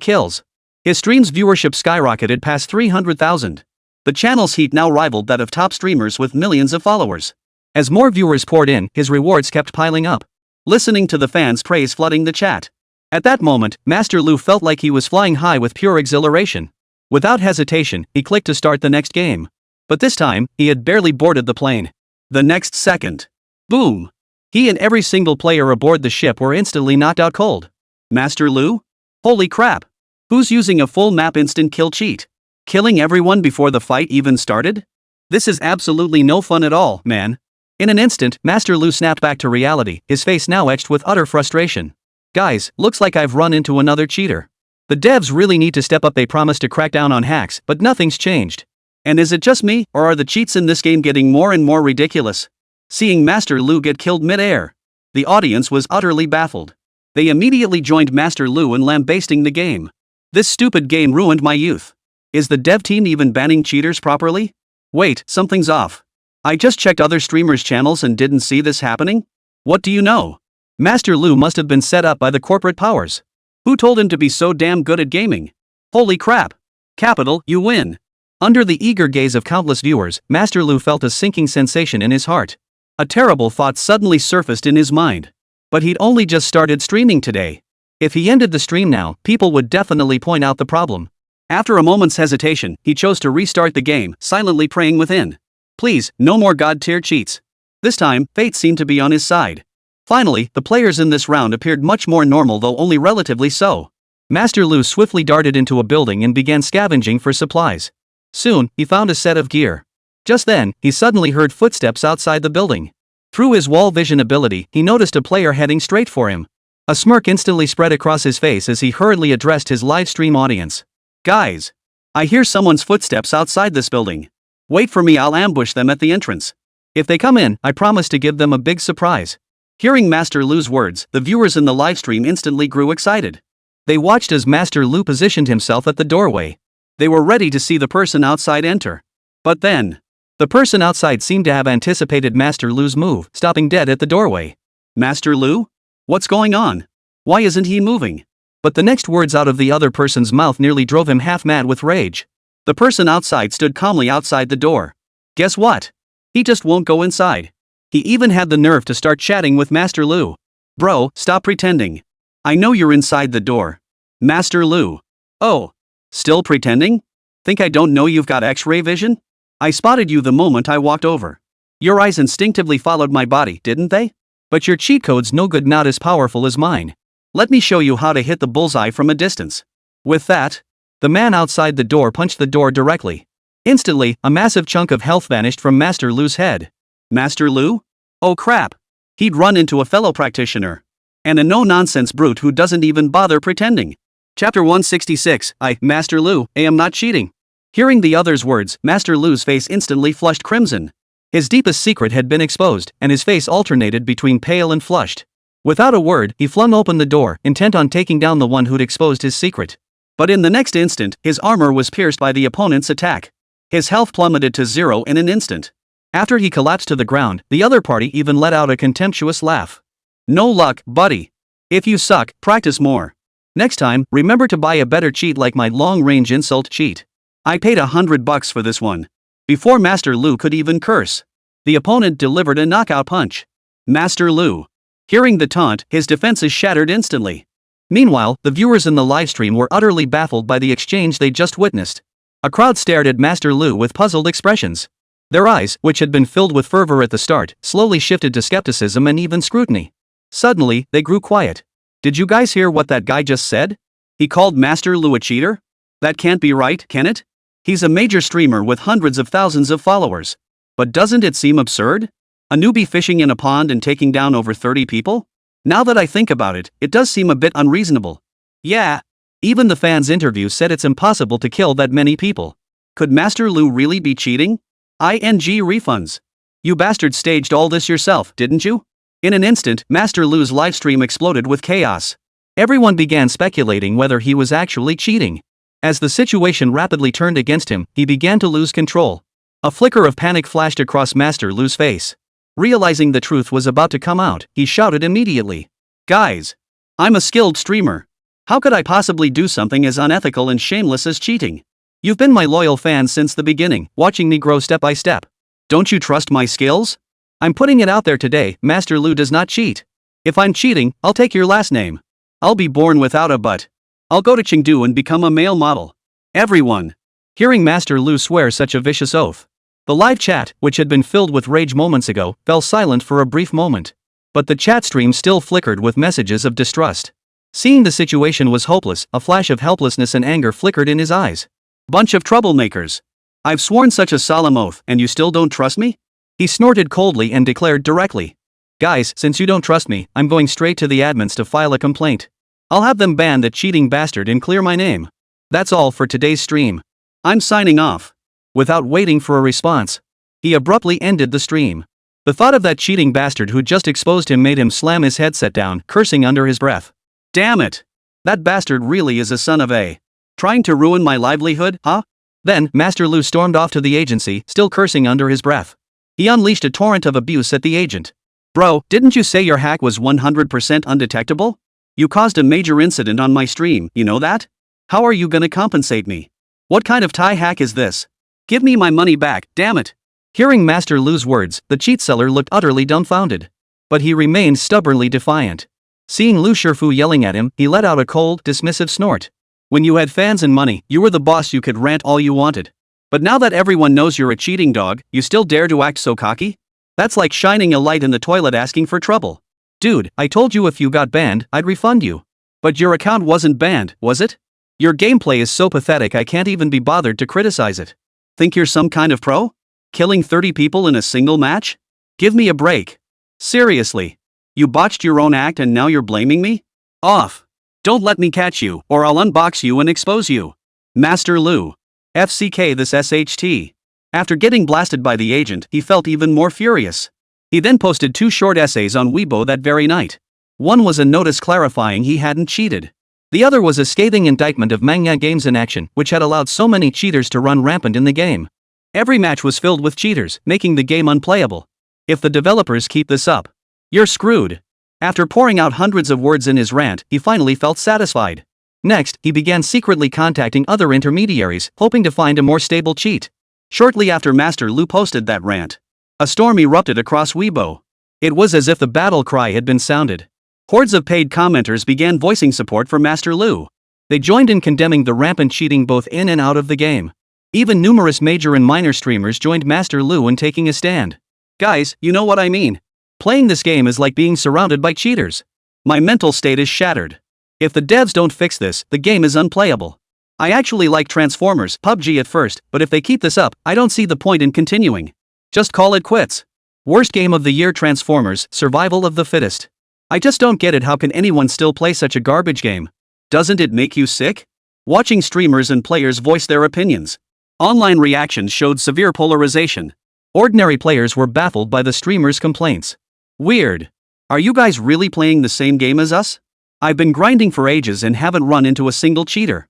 kills. His stream's viewership skyrocketed past 300,000. The channel's heat now rivaled that of top streamers with millions of followers. As more viewers poured in, his rewards kept piling up. Listening to the fans' praise flooding the chat. At that moment, Master Lù felt like he was flying high with pure exhilaration. Without hesitation, he clicked to start the next game. But this time, he had barely boarded the plane. The next second. Boom! He and every single player aboard the ship were instantly knocked out cold. Master Lù? Holy crap! Who's using a full map instant kill cheat? Killing everyone before the fight even started? This is absolutely no fun at all, man. In an instant, Master Lù snapped back to reality, his face now etched with utter frustration. Guys, looks like I've run into another cheater. The devs really need to step up, they promised to crack down on hacks, but nothing's changed. And is it just me, or are the cheats in this game getting more and more ridiculous? Seeing Master Lù get killed mid-air, the audience was utterly baffled. They immediately joined Master Lù in lambasting the game. This stupid game ruined my youth. Is the dev team even banning cheaters properly? Wait, something's off. I just checked other streamers' channels and didn't see this happening? What do you know? Master Lù must have been set up by the corporate powers. Who told him to be so damn good at gaming? Holy crap. Capital, you win. Under the eager gaze of countless viewers, Master Lù felt a sinking sensation in his heart. A terrible thought suddenly surfaced in his mind. But he'd only just started streaming today. If he ended the stream now, people would definitely point out the problem. After a moment's hesitation, he chose to restart the game, silently praying within. Please, no more god-tier cheats. This time, fate seemed to be on his side. Finally, the players in this round appeared much more normal, though only relatively so. Master Lù swiftly darted into a building and began scavenging for supplies. Soon, he found a set of gear. Just then, he suddenly heard footsteps outside the building. Through his wall vision ability, he noticed a player heading straight for him. A smirk instantly spread across his face as he hurriedly addressed his live stream audience. Guys! I hear someone's footsteps outside this building. Wait for me, I'll ambush them at the entrance. If they come in, I promise to give them a big surprise. Hearing Master Lu's words, the viewers in the livestream instantly grew excited. They watched as Master Lù positioned himself at the doorway. They were ready to see the person outside enter. But then, the person outside seemed to have anticipated Master Lu's move, stopping dead at the doorway. Master Lù? What's going on? Why isn't he moving? But the next words out of the other person's mouth nearly drove him half mad with rage. The person outside stood calmly outside the door. Guess what? He just won't go inside. He even had the nerve to start chatting with Master Lù. Bro, stop pretending. I know you're inside the door. Master Lù. Oh. Still pretending? Think I don't know you've got X-ray vision? I spotted you the moment I walked over. Your eyes instinctively followed my body, didn't they? But your cheat code's no good, not as powerful as mine. Let me show you how to hit the bullseye from a distance. With that, the man outside the door punched the door directly. Instantly, a massive chunk of health vanished from Master Lu's head. Master Lù? Oh crap! He'd run into a fellow practitioner. And a no-nonsense brute who doesn't even bother pretending. Chapter 166, Master Lù, I am not cheating. Hearing the other's words, Master Lu's face instantly flushed crimson. His deepest secret had been exposed, and his face alternated between pale and flushed. Without a word, he flung open the door, intent on taking down the one who'd exposed his secret. But in the next instant, his armor was pierced by the opponent's attack. His health plummeted to 0 in an instant. After he collapsed to the ground, the other party even let out a contemptuous laugh. No luck, buddy. If you suck, practice more. Next time, remember to buy a better cheat like my long-range insult cheat. I paid $100 for this one. Before Master Lù could even curse, the opponent delivered a knockout punch. Master Lù. Hearing the taunt, his defenses shattered instantly. Meanwhile, the viewers in the livestream were utterly baffled by the exchange they just witnessed. A crowd stared at Master Lù with puzzled expressions. Their eyes, which had been filled with fervor at the start, slowly shifted to skepticism and even scrutiny. Suddenly, they grew quiet. Did you guys hear what that guy just said? He called Master Lù a cheater? That can't be right, can it? He's a major streamer with hundreds of thousands of followers. But doesn't it seem absurd? A newbie fishing in a pond and taking down over 30 people? Now that I think about it, it does seem a bit unreasonable. Yeah. Even the fans' interview said it's impossible to kill that many people. Could Master Lù really be cheating? Refunds. You bastards staged all this yourself, didn't you? In an instant, Master Lu's livestream exploded with chaos. Everyone began speculating whether he was actually cheating. As the situation rapidly turned against him, he began to lose control. A flicker of panic flashed across Master Lu's face. Realizing the truth was about to come out, he shouted immediately. Guys! I'm a skilled streamer. How could I possibly do something as unethical and shameless as cheating? You've been my loyal fans since the beginning, watching me grow step by step. Don't you trust my skills? I'm putting it out there today, Master Lù does not cheat. If I'm cheating, I'll take your last name. I'll be born without a butt. I'll go to Chengdu and become a male model. Everyone. Hearing Master Lù swear such a vicious oath, the live chat, which had been filled with rage moments ago, fell silent for a brief moment. But the chat stream still flickered with messages of distrust. Seeing the situation was hopeless, a flash of helplessness and anger flickered in his eyes. Bunch of troublemakers. I've sworn such a solemn oath, and you still don't trust me? He snorted coldly and declared directly. Guys, since you don't trust me, I'm going straight to the admins to file a complaint. I'll have them ban that cheating bastard and clear my name. That's all for today's stream. I'm signing off. Without waiting for a response, he abruptly ended the stream. The thought of that cheating bastard who just exposed him made him slam his headset down, cursing under his breath. Damn it! That bastard really is a son of a. Trying to ruin my livelihood, huh? Then, Master Lù stormed off to the agency, still cursing under his breath. He unleashed a torrent of abuse at the agent. Bro, didn't you say your hack was 100% undetectable? You caused a major incident on my stream, you know that? How are you gonna compensate me? What kind of Thai hack is this? Give me my money back, damn it. Hearing Master Lu's words, the cheat seller looked utterly dumbfounded. But he remained stubbornly defiant. Seeing Lu Shifu yelling at him, he let out a cold, dismissive snort. When you had fans and money, you were the boss, you could rant all you wanted. But now that everyone knows you're a cheating dog, you still dare to act so cocky? That's like shining a light in the toilet asking for trouble. Dude, I told you if you got banned, I'd refund you. But your account wasn't banned, was it? Your gameplay is so pathetic I can't even be bothered to criticize it. Think you're some kind of pro? Killing 30 people in a single match? Give me a break. Seriously. You botched your own act and now you're blaming me? Off. Don't let me catch you, or I'll unbox you and expose you. Master Lu. FCK this SHT. After getting blasted by the agent, he felt even more furious. He then posted 2 short essays on Weibo that very night. One was a notice clarifying he hadn't cheated. The other was a scathing indictment of manga games in action, which had allowed so many cheaters to run rampant in the game. Every match was filled with cheaters, making the game unplayable. If the developers keep this up, you're screwed. After pouring out hundreds of words in his rant, he finally felt satisfied. Next, he began secretly contacting other intermediaries, hoping to find a more stable cheat. Shortly after Master Lu posted that rant, a storm erupted across Weibo. It was as if the battle cry had been sounded. Hordes of paid commenters began voicing support for Master Lu. They joined in condemning the rampant cheating both in and out of the game. Even numerous major and minor streamers joined Master Lu in taking a stand. Guys, you know what I mean. Playing this game is like being surrounded by cheaters. My mental state is shattered. If the devs don't fix this, the game is unplayable. I actually like Transformers PUBG at first, but if they keep this up, I don't see the point in continuing. Just call it quits. Worst game of the year, Transformers, Survival of the Fittest. I just don't get it, how can anyone still play such a garbage game? Doesn't it make you sick? Watching streamers and players voice their opinions. Online reactions showed severe polarization. Ordinary players were baffled by the streamers' complaints. Weird. Are you guys really playing the same game as us? I've been grinding for ages and haven't run into a single cheater.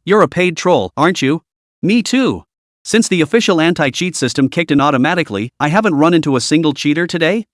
You're a paid troll, aren't you? Me too. Since the official anti-cheat system kicked in automatically, I haven't run into a single cheater today?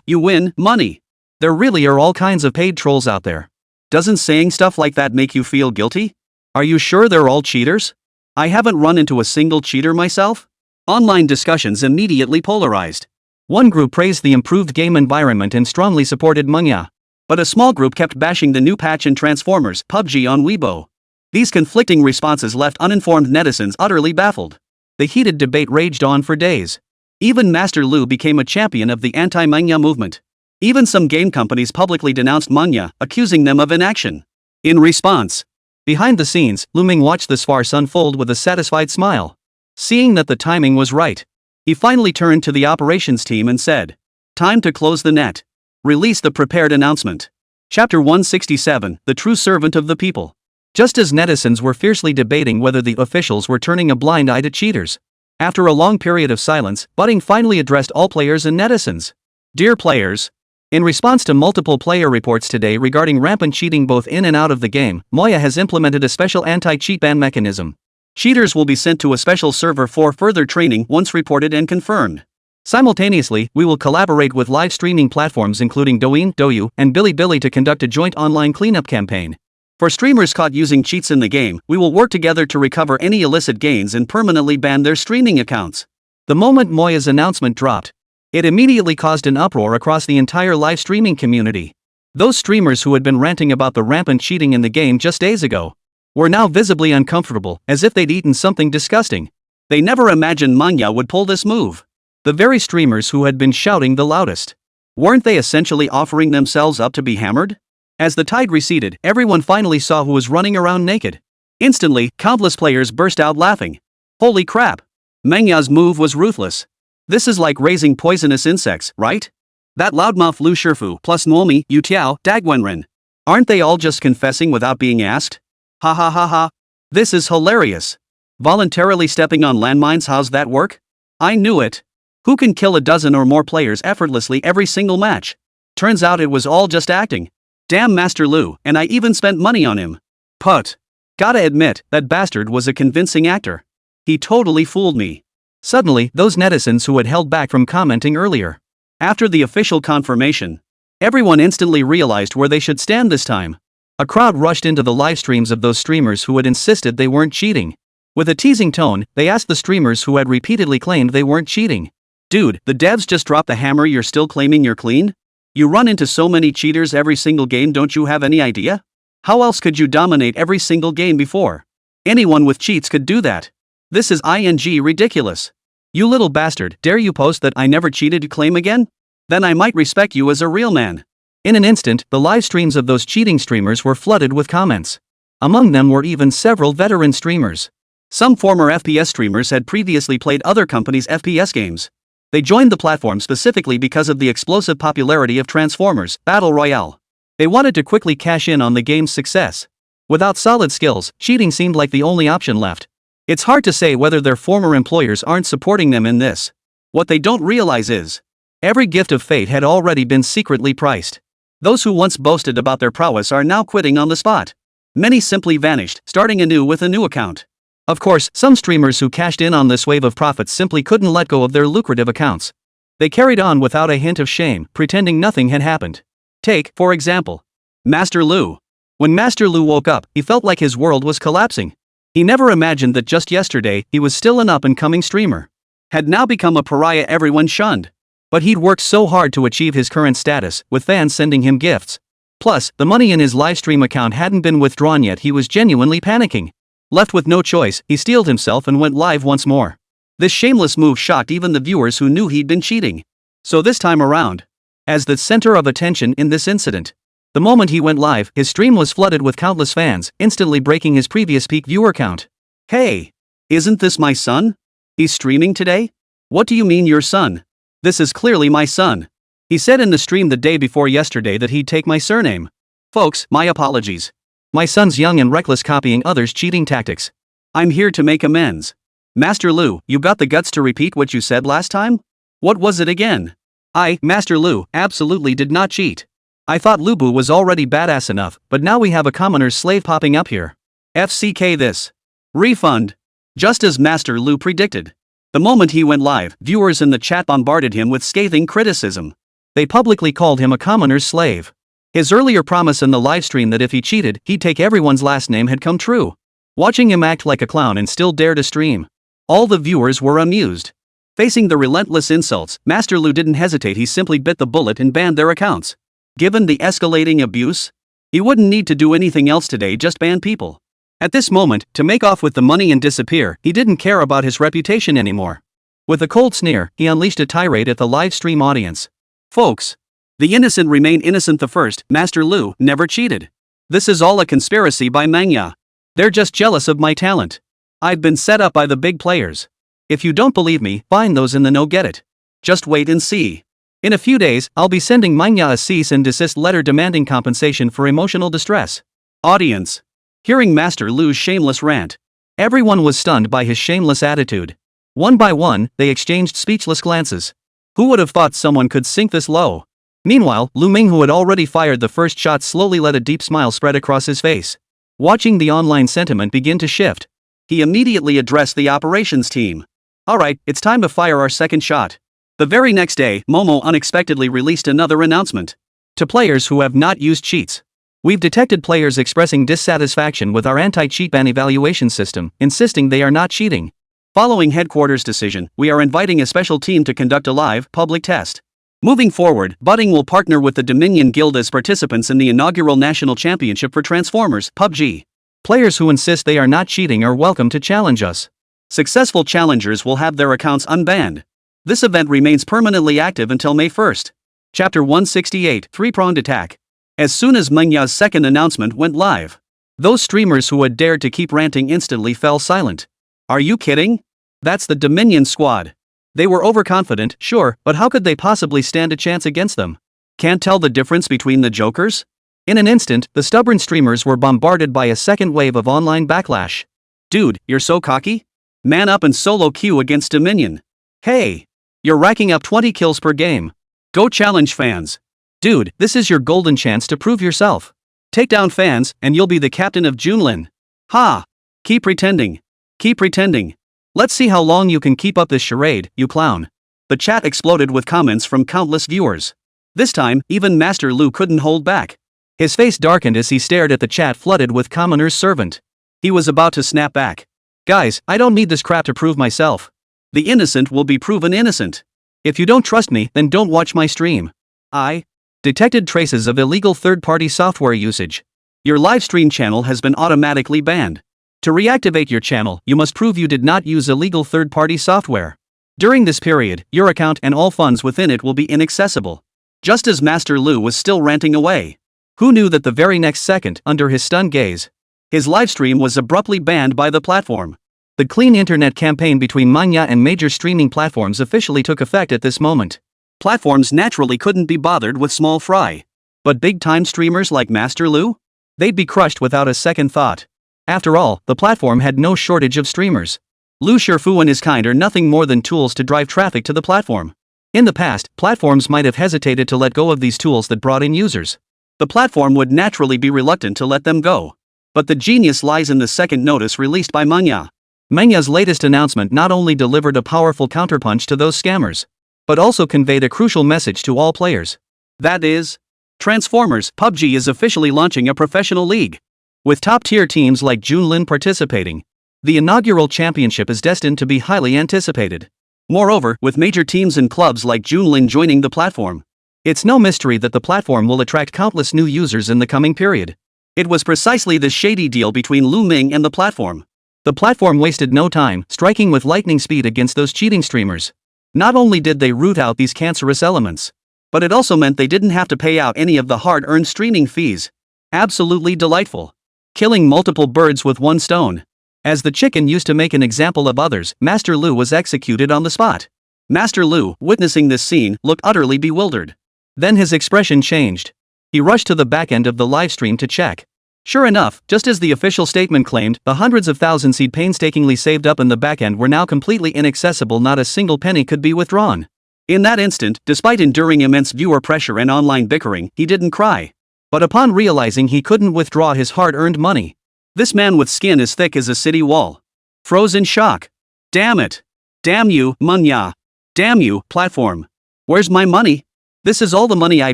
You win money. There really are all kinds of paid trolls out there. Doesn't saying stuff like that make you feel guilty? Are you sure they're all cheaters? I haven't run into a single cheater myself? Online discussions immediately polarized. One group praised the improved game environment and strongly supported manga. But a small group kept bashing the new patch in Transformers PUBG on Weibo. These conflicting responses left uninformed netizens utterly baffled. The heated debate raged on for days. Even Master Lu became a champion of the anti-manga movement. Even some game companies publicly denounced manga, accusing them of inaction. In response, behind the scenes, Lù Ming watched this farce unfold with a satisfied smile. Seeing that the timing was right, he finally turned to the operations team and said, "Time to close the net. Release the prepared announcement." Chapter 167, The True Servant of the People. Just as netizens were fiercely debating whether the officials were turning a blind eye to cheaters, after a long period of silence, Budding finally addressed all players and netizens. Dear players, in response to multiple player reports today regarding rampant cheating both in and out of the game, Manhwa has implemented a special anti-cheat ban mechanism. Cheaters will be sent to a special server for further training once reported and confirmed. Simultaneously, we will collaborate with live streaming platforms including Douyin, Douyu, and Bilibili to conduct a joint online cleanup campaign. For streamers caught using cheats in the game, we will work together to recover any illicit gains and permanently ban their streaming accounts. The moment Manhwa's announcement dropped, it immediately caused an uproar across the entire live streaming community. Those streamers who had been ranting about the rampant cheating in the game just days ago were now visibly uncomfortable, as if they'd eaten something disgusting. They never imagined Manhwa would pull this move. The very streamers who had been shouting the loudest. Weren't they essentially offering themselves up to be hammered? As the tide receded, everyone finally saw who was running around naked. Instantly, countless players burst out laughing. Holy crap! Manhwa's move was ruthless. This is like raising poisonous insects, right? That loudmouth Lu Shifu plus Nuomi, Yutiao, Dagwenren. Aren't they all just confessing without being asked? Ha ha ha ha. This is hilarious. Voluntarily stepping on landmines, how's that work? I knew it. Who can kill a dozen or more players effortlessly every single match? Turns out it was all just acting. Damn Master Lu, and I even spent money on him. Put. Gotta admit, that bastard was a convincing actor. He totally fooled me. Suddenly, those netizens who had held back from commenting earlier. After the official confirmation, everyone instantly realized where they should stand this time. A crowd rushed into the live streams of those streamers who had insisted they weren't cheating. With a teasing tone, they asked the streamers who had repeatedly claimed they weren't cheating. Dude, the devs just dropped the hammer, you're still claiming you're clean? You run into so many cheaters every single game, don't you have any idea? How else could you dominate every single game before? Anyone with cheats could do that. This is ridiculous. You little bastard, dare you post that I never cheated claim again? Then I might respect you as a real man. In an instant, the live streams of those cheating streamers were flooded with comments. Among them were even several veteran streamers. Some former FPS streamers had previously played other companies' FPS games. They joined the platform specifically because of the explosive popularity of Transformers Battle Royale. They wanted to quickly cash in on the game's success. Without solid skills, cheating seemed like the only option left. It's hard to say whether their former employers aren't supporting them in this. What they don't realize is, every gift of fate had already been secretly priced. Those who once boasted about their prowess are now quitting on the spot. Many simply vanished, starting anew with a new account. Of course, some streamers who cashed in on this wave of profits simply couldn't let go of their lucrative accounts. They carried on without a hint of shame, pretending nothing had happened. Take, for example, Master Lù. When Master Lù woke up, he felt like his world was collapsing. He never imagined that just yesterday, he was still an up-and-coming streamer. Had now become a pariah everyone shunned. But he'd worked so hard to achieve his current status, with fans sending him gifts. Plus, the money in his livestream account hadn't been withdrawn yet. He was genuinely panicking. Left with no choice, he steeled himself and went live once more. This shameless move shocked even the viewers who knew he'd been cheating. So this time around, as the center of attention in this incident, the moment he went live, his stream was flooded with countless fans, instantly breaking his previous peak viewer count. Hey! Isn't this my son? He's streaming today? What do you mean your son? This is clearly my son. He said in the stream the day before yesterday that he'd take my surname. Folks, my apologies. My son's young and reckless, copying others' cheating tactics. I'm here to make amends. Master Lù, you got the guts to repeat what you said last time? What was it again? Master Lù, absolutely did not cheat. I thought Lubu was already badass enough, but now we have a commoner's slave popping up here. FCK this. Refund. Just as Master Lù predicted. The moment he went live, viewers in the chat bombarded him with scathing criticism. They publicly called him a commoner's slave. His earlier promise in the livestream that if he cheated, he'd take everyone's last name had come true. Watching him act like a clown and still dare to stream, all the viewers were amused. Facing the relentless insults, Master Lù didn't hesitate. He simply bit the bullet and banned their accounts. Given the escalating abuse, he wouldn't need to do anything else today, just ban people. At this moment, to make off with the money and disappear, he didn't care about his reputation anymore. With a cold sneer, he unleashed a tirade at the live stream audience. Folks, the innocent remain innocent. The first, Master Lù, never cheated. This is all a conspiracy by Manhwa. They're just jealous of my talent. I've been set up by the big players. If you don't believe me, fine, those in the know get it. Just wait and see. In a few days, I'll be sending Manhwa a cease and desist letter demanding compensation for emotional distress. Audience. Hearing Master Lù's shameless rant, everyone was stunned by his shameless attitude. One by one, they exchanged speechless glances. Who would have thought someone could sink this low? Meanwhile, Lù Ming, who had already fired the first shot, slowly let a deep smile spread across his face. Watching the online sentiment begin to shift, he immediately addressed the operations team. Alright, it's time to fire our second shot. The very next day, Momo unexpectedly released another announcement. To players who have not used cheats. We've detected players expressing dissatisfaction with our anti-cheat ban evaluation system, insisting they are not cheating. Following headquarters decision, we are inviting a special team to conduct a live, public test. Moving forward, Budding will partner with the Dominion Guild as participants in the inaugural national championship for Transformers, PUBG. Players who insist they are not cheating are welcome to challenge us. Successful challengers will have their accounts unbanned. This event remains permanently active until May 1st. Chapter 168, Three-Pronged Attack. As soon as Manhwa's second announcement went live, those streamers who had dared to keep ranting instantly fell silent. Are you kidding? That's the Dominion squad. They were overconfident, sure, but how could they possibly stand a chance against them? Can't tell the difference between the jokers? In an instant, the stubborn streamers were bombarded by a second wave of online backlash. Dude, you're so cocky? Man up and solo queue against Dominion. Hey! You're racking up 20 kills per game. Go challenge fans. Dude, this is your golden chance to prove yourself. Take down fans, and you'll be the captain of Junlin. Ha! Keep pretending. Keep pretending. Let's see how long you can keep up this charade, you clown. The chat exploded with comments from countless viewers. This time, even Master Lù couldn't hold back. His face darkened as he stared at the chat flooded with commoner's servant. He was about to snap back. Guys, I don't need this crap to prove myself. The innocent will be proven innocent. If you don't trust me, then don't watch my stream. I detected traces of illegal third-party software usage. Your live stream channel has been automatically banned. To reactivate your channel, you must prove you did not use illegal third-party software. During this period, your account and all funds within it will be inaccessible. Just as Master Lù was still ranting away, who knew that the very next second, under his stunned gaze, his livestream was abruptly banned by the platform. The clean internet campaign between Manhwa and major streaming platforms officially took effect at this moment. Platforms naturally couldn't be bothered with small fry. But big-time streamers like Master Lù? They'd be crushed without a second thought. After all, the platform had no shortage of streamers. Lù Shifu and his kind are nothing more than tools to drive traffic to the platform. In the past, platforms might have hesitated to let go of these tools that brought in users. The platform would naturally be reluctant to let them go. But the genius lies in the second notice released by Manhwa. Manhwa's latest announcement not only delivered a powerful counterpunch to those scammers, but also conveyed a crucial message to all players. That is, Transformers PUBG is officially launching a professional league. With top-tier teams like Junlin participating, the inaugural championship is destined to be highly anticipated. Moreover, with major teams and clubs like Junlin joining the platform, it's no mystery that the platform will attract countless new users in the coming period. It was precisely this shady deal between Lù Ming and the platform. The platform wasted no time, striking with lightning speed against those cheating streamers. Not only did they root out these cancerous elements, but it also meant they didn't have to pay out any of the hard-earned streaming fees. Absolutely delightful. Killing multiple birds with one stone. As the chicken used to make an example of others, Master Lù was executed on the spot. Master Lù, witnessing this scene, looked utterly bewildered. Then his expression changed. He rushed to the back end of the livestream to check. Sure enough, just as the official statement claimed, the hundreds of thousands he'd painstakingly saved up in the back end were now completely inaccessible. Not a single penny could be withdrawn. In that instant, despite enduring immense viewer pressure and online bickering, he didn't cry. But upon realizing he couldn't withdraw his hard-earned money, this man with skin as thick as a city wall froze in shock. Damn it. Damn you, Manhwa. Damn you, platform. Where's my money? This is all the money I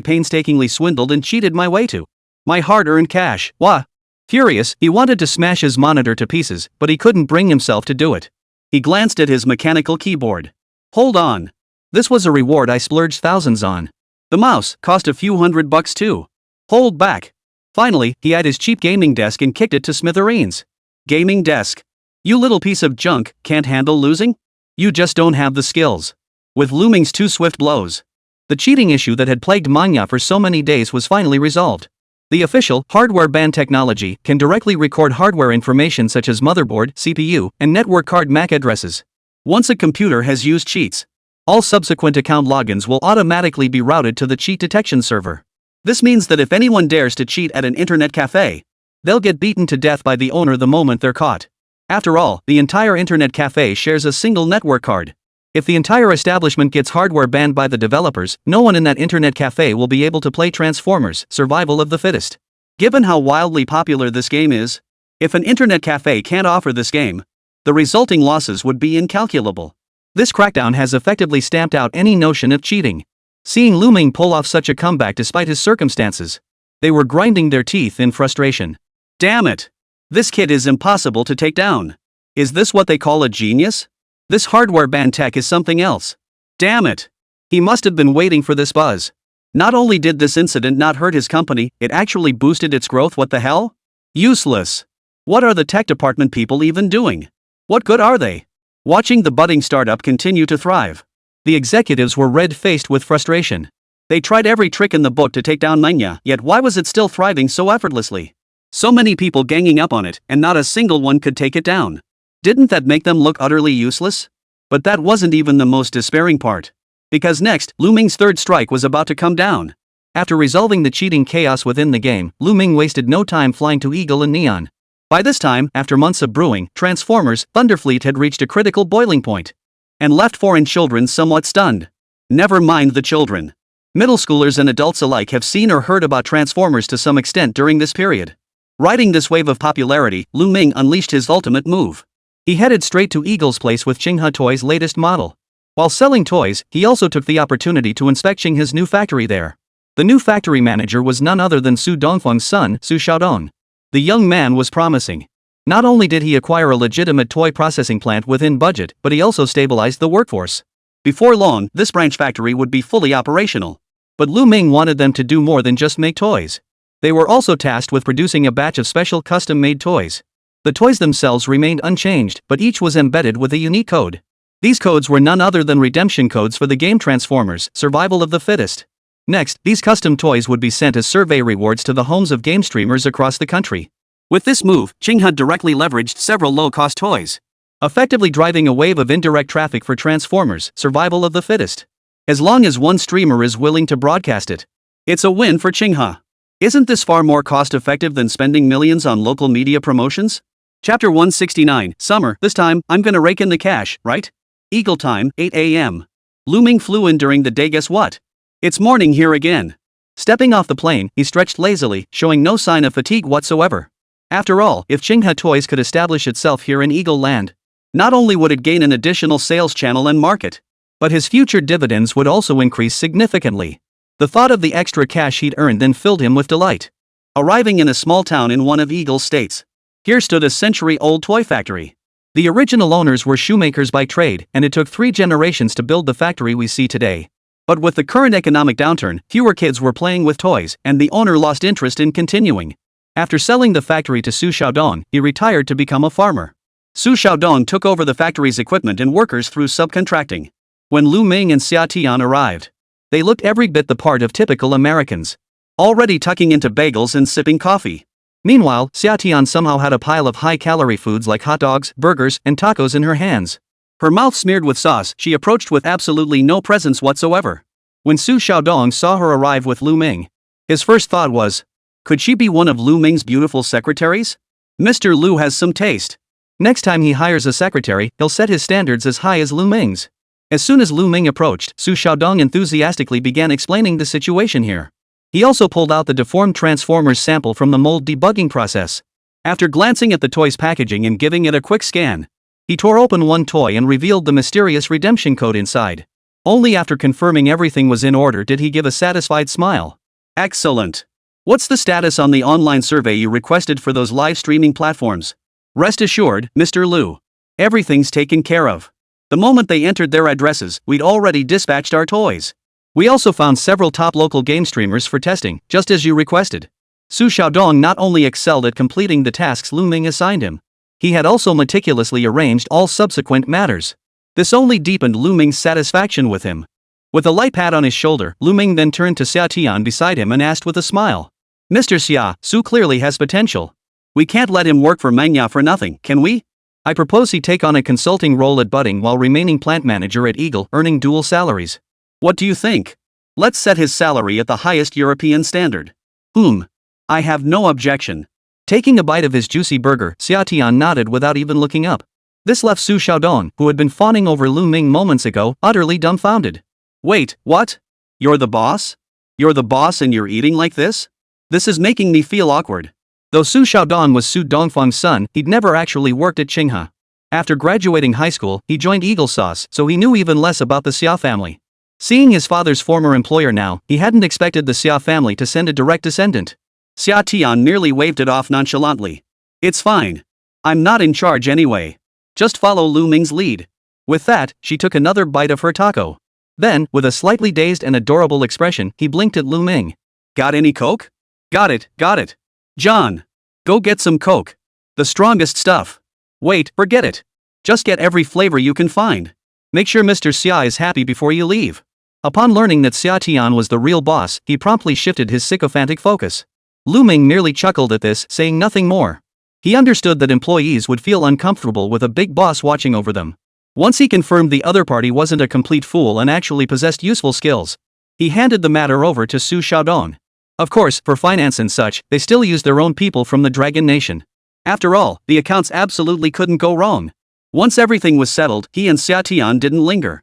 painstakingly swindled and cheated my way to. My hard-earned cash. Wah. Furious, he wanted to smash his monitor to pieces, but he couldn't bring himself to do it. He glanced at his mechanical keyboard. Hold on. This was a reward I splurged thousands on. The mouse cost a few $100 too. Hold back. Finally, he eyed his cheap gaming desk and kicked it to smithereens. Gaming desk. You little piece of junk, can't handle losing? You just don't have the skills. With Lù Ming's two swift blows, the cheating issue that had plagued Manhwa for so many days was finally resolved. The official, hardware ban technology can directly record hardware information such as motherboard, CPU, and network card MAC addresses. Once a computer has used cheats, all subsequent account logins will automatically be routed to the cheat detection server. This means that if anyone dares to cheat at an internet cafe, they'll get beaten to death by the owner the moment they're caught. After all, the entire internet cafe shares a single network card. If the entire establishment gets hardware banned by the developers, no one in that internet cafe will be able to play Transformers: Survival of the Fittest. Given how wildly popular this game is, if an internet cafe can't offer this game, the resulting losses would be incalculable. This crackdown has effectively stamped out any notion of cheating. Seeing Lù Ming pull off such a comeback despite his circumstances, they were grinding their teeth in frustration. Damn it! This kid is impossible to take down. Is this what they call a genius? This hardware ban tech is something else. Damn it! He must have been waiting for this buzz. Not only did this incident not hurt his company, it actually boosted its growth. What the hell? Useless. What are the tech department people even doing? What good are they? Watching the budding startup continue to thrive. The executives were red-faced with frustration. They tried every trick in the book to take down Manhwa, yet why was it still thriving so effortlessly? So many people ganging up on it, and not a single one could take it down. Didn't that make them look utterly useless? But that wasn't even the most despairing part. Because next, Lù Ming's third strike was about to come down. After resolving the cheating chaos within the game, Lù Ming wasted no time flying to Eagle and Neon. By this time, after months of brewing, Transformers: Thunderfleet had reached a critical boiling point, and left foreign children somewhat stunned. Never mind the children. Middle schoolers and adults alike have seen or heard about Transformers to some extent during this period. Riding this wave of popularity, Lù Ming unleashed his ultimate move. He headed straight to Eagle's place with Qinghe Toys' latest model. While selling toys, he also took the opportunity to inspect Qinghe's new factory there. The new factory manager was none other than Su Dongfeng's son, Su Xiaodan. The young man was promising. Not only did he acquire a legitimate toy processing plant within budget, but he also stabilized the workforce. Before long, this branch factory would be fully operational. But Lù Ming wanted them to do more than just make toys. They were also tasked with producing a batch of special custom-made toys. The toys themselves remained unchanged, but each was embedded with a unique code. These codes were none other than redemption codes for the game Transformers: Survival of the Fittest. Next, these custom toys would be sent as survey rewards to the homes of game streamers across the country. With this move, Qinghe directly leveraged several low-cost toys, effectively driving a wave of indirect traffic for Transformers: Survival of the Fittest. As long as one streamer is willing to broadcast it, it's a win for Qinghe. Isn't this far more cost-effective than spending millions on local media promotions? Chapter 169, Summer. This time, I'm gonna rake in the cash, right? Eagle time, 8 a.m. Lù Ming flew in during the day. Guess what? It's morning here again. Stepping off the plane, he stretched lazily, showing no sign of fatigue whatsoever. After all, if Qinghe Toys could establish itself here in Eagle Land, not only would it gain an additional sales channel and market, but his future dividends would also increase significantly. The thought of the extra cash he'd earned then filled him with delight. Arriving in a small town in one of Eagle's states, here stood a century-old toy factory. The original owners were shoemakers by trade, and it took 3 generations to build the factory we see today. But with the current economic downturn, fewer kids were playing with toys, and the owner lost interest in continuing. After selling the factory to Su Xiaodong, he retired to become a farmer. Su Xiaodong took over the factory's equipment and workers through subcontracting. When Lù Ming and Xià Tiān arrived, they looked every bit the part of typical Americans, already tucking into bagels and sipping coffee. Meanwhile, Xià Tiān somehow had a pile of high-calorie foods like hot dogs, burgers, and tacos in her hands. Her mouth smeared with sauce, she approached with absolutely no presence whatsoever. When Su Xiaodong saw her arrive with Lù Ming, his first thought was, could she be one of Lù Ming's beautiful secretaries? Mr. Lù has some taste. Next time he hires a secretary, he'll set his standards as high as Lù Ming's. As soon as Lù Ming approached, Su Xiaodong enthusiastically began explaining the situation here. He also pulled out the deformed Transformers sample from the mold debugging process. After glancing at the toy's packaging and giving it a quick scan, he tore open one toy and revealed the mysterious redemption code inside. Only after confirming everything was in order did he give a satisfied smile. Excellent. What's the status on the online survey you requested for those live streaming platforms? Rest assured, Mr. Lù, everything's taken care of. The moment they entered their addresses, we'd already dispatched our toys. We also found several top local game streamers for testing, just as you requested. Su Xiaodong not only excelled at completing the tasks Lù Ming assigned him, he had also meticulously arranged all subsequent matters. This only deepened Lù Ming's satisfaction with him. With a light pat on his shoulder, Lù Ming then turned to Xià Tiān beside him and asked with a smile, Mr. Sia, Su clearly has potential. We can't let him work for Manhwa for nothing, can we? I propose he take on a consulting role at Budding while remaining plant manager at Eagle, earning dual salaries. What do you think? Let's set his salary at the highest European standard. I have no objection. Taking a bite of his juicy burger, Xià Tiān nodded without even looking up. This left Su Xiaodong, who had been fawning over Lù Ming moments ago, utterly dumbfounded. Wait, what? You're the boss? You're the boss and you're eating like this? This is making me feel awkward. Though Su Xiaodong was Su Dongfang's son, he'd never actually worked at Qinghe. After graduating high school, he joined Eagle Sauce, so he knew even less about the Sia family. Seeing his father's former employer now, he hadn't expected the Sia family to send a direct descendant. Xià Tiān merely waved it off nonchalantly. It's fine. I'm not in charge anyway. Just follow Lù Ming's lead. With that, she took another bite of her taco. Then, with a slightly dazed and adorable expression, he blinked at Lù Ming. Got any Coke? Got it. John, go get some Coke. The strongest stuff. Wait, forget it. Just get every flavor you can find. Make sure Mr. Sia is happy before you leave. Upon learning that Xià Tiān was the real boss, he promptly shifted his sycophantic focus. Lù Ming merely chuckled at this, saying nothing more. He understood that employees would feel uncomfortable with a big boss watching over them. Once he confirmed the other party wasn't a complete fool and actually possessed useful skills, he handed the matter over to Su Xiaodong. Of course, for finance and such, they still used their own people from the Dragon Nation. After all, the accounts absolutely couldn't go wrong. Once everything was settled, he and Xià Tiān didn't linger.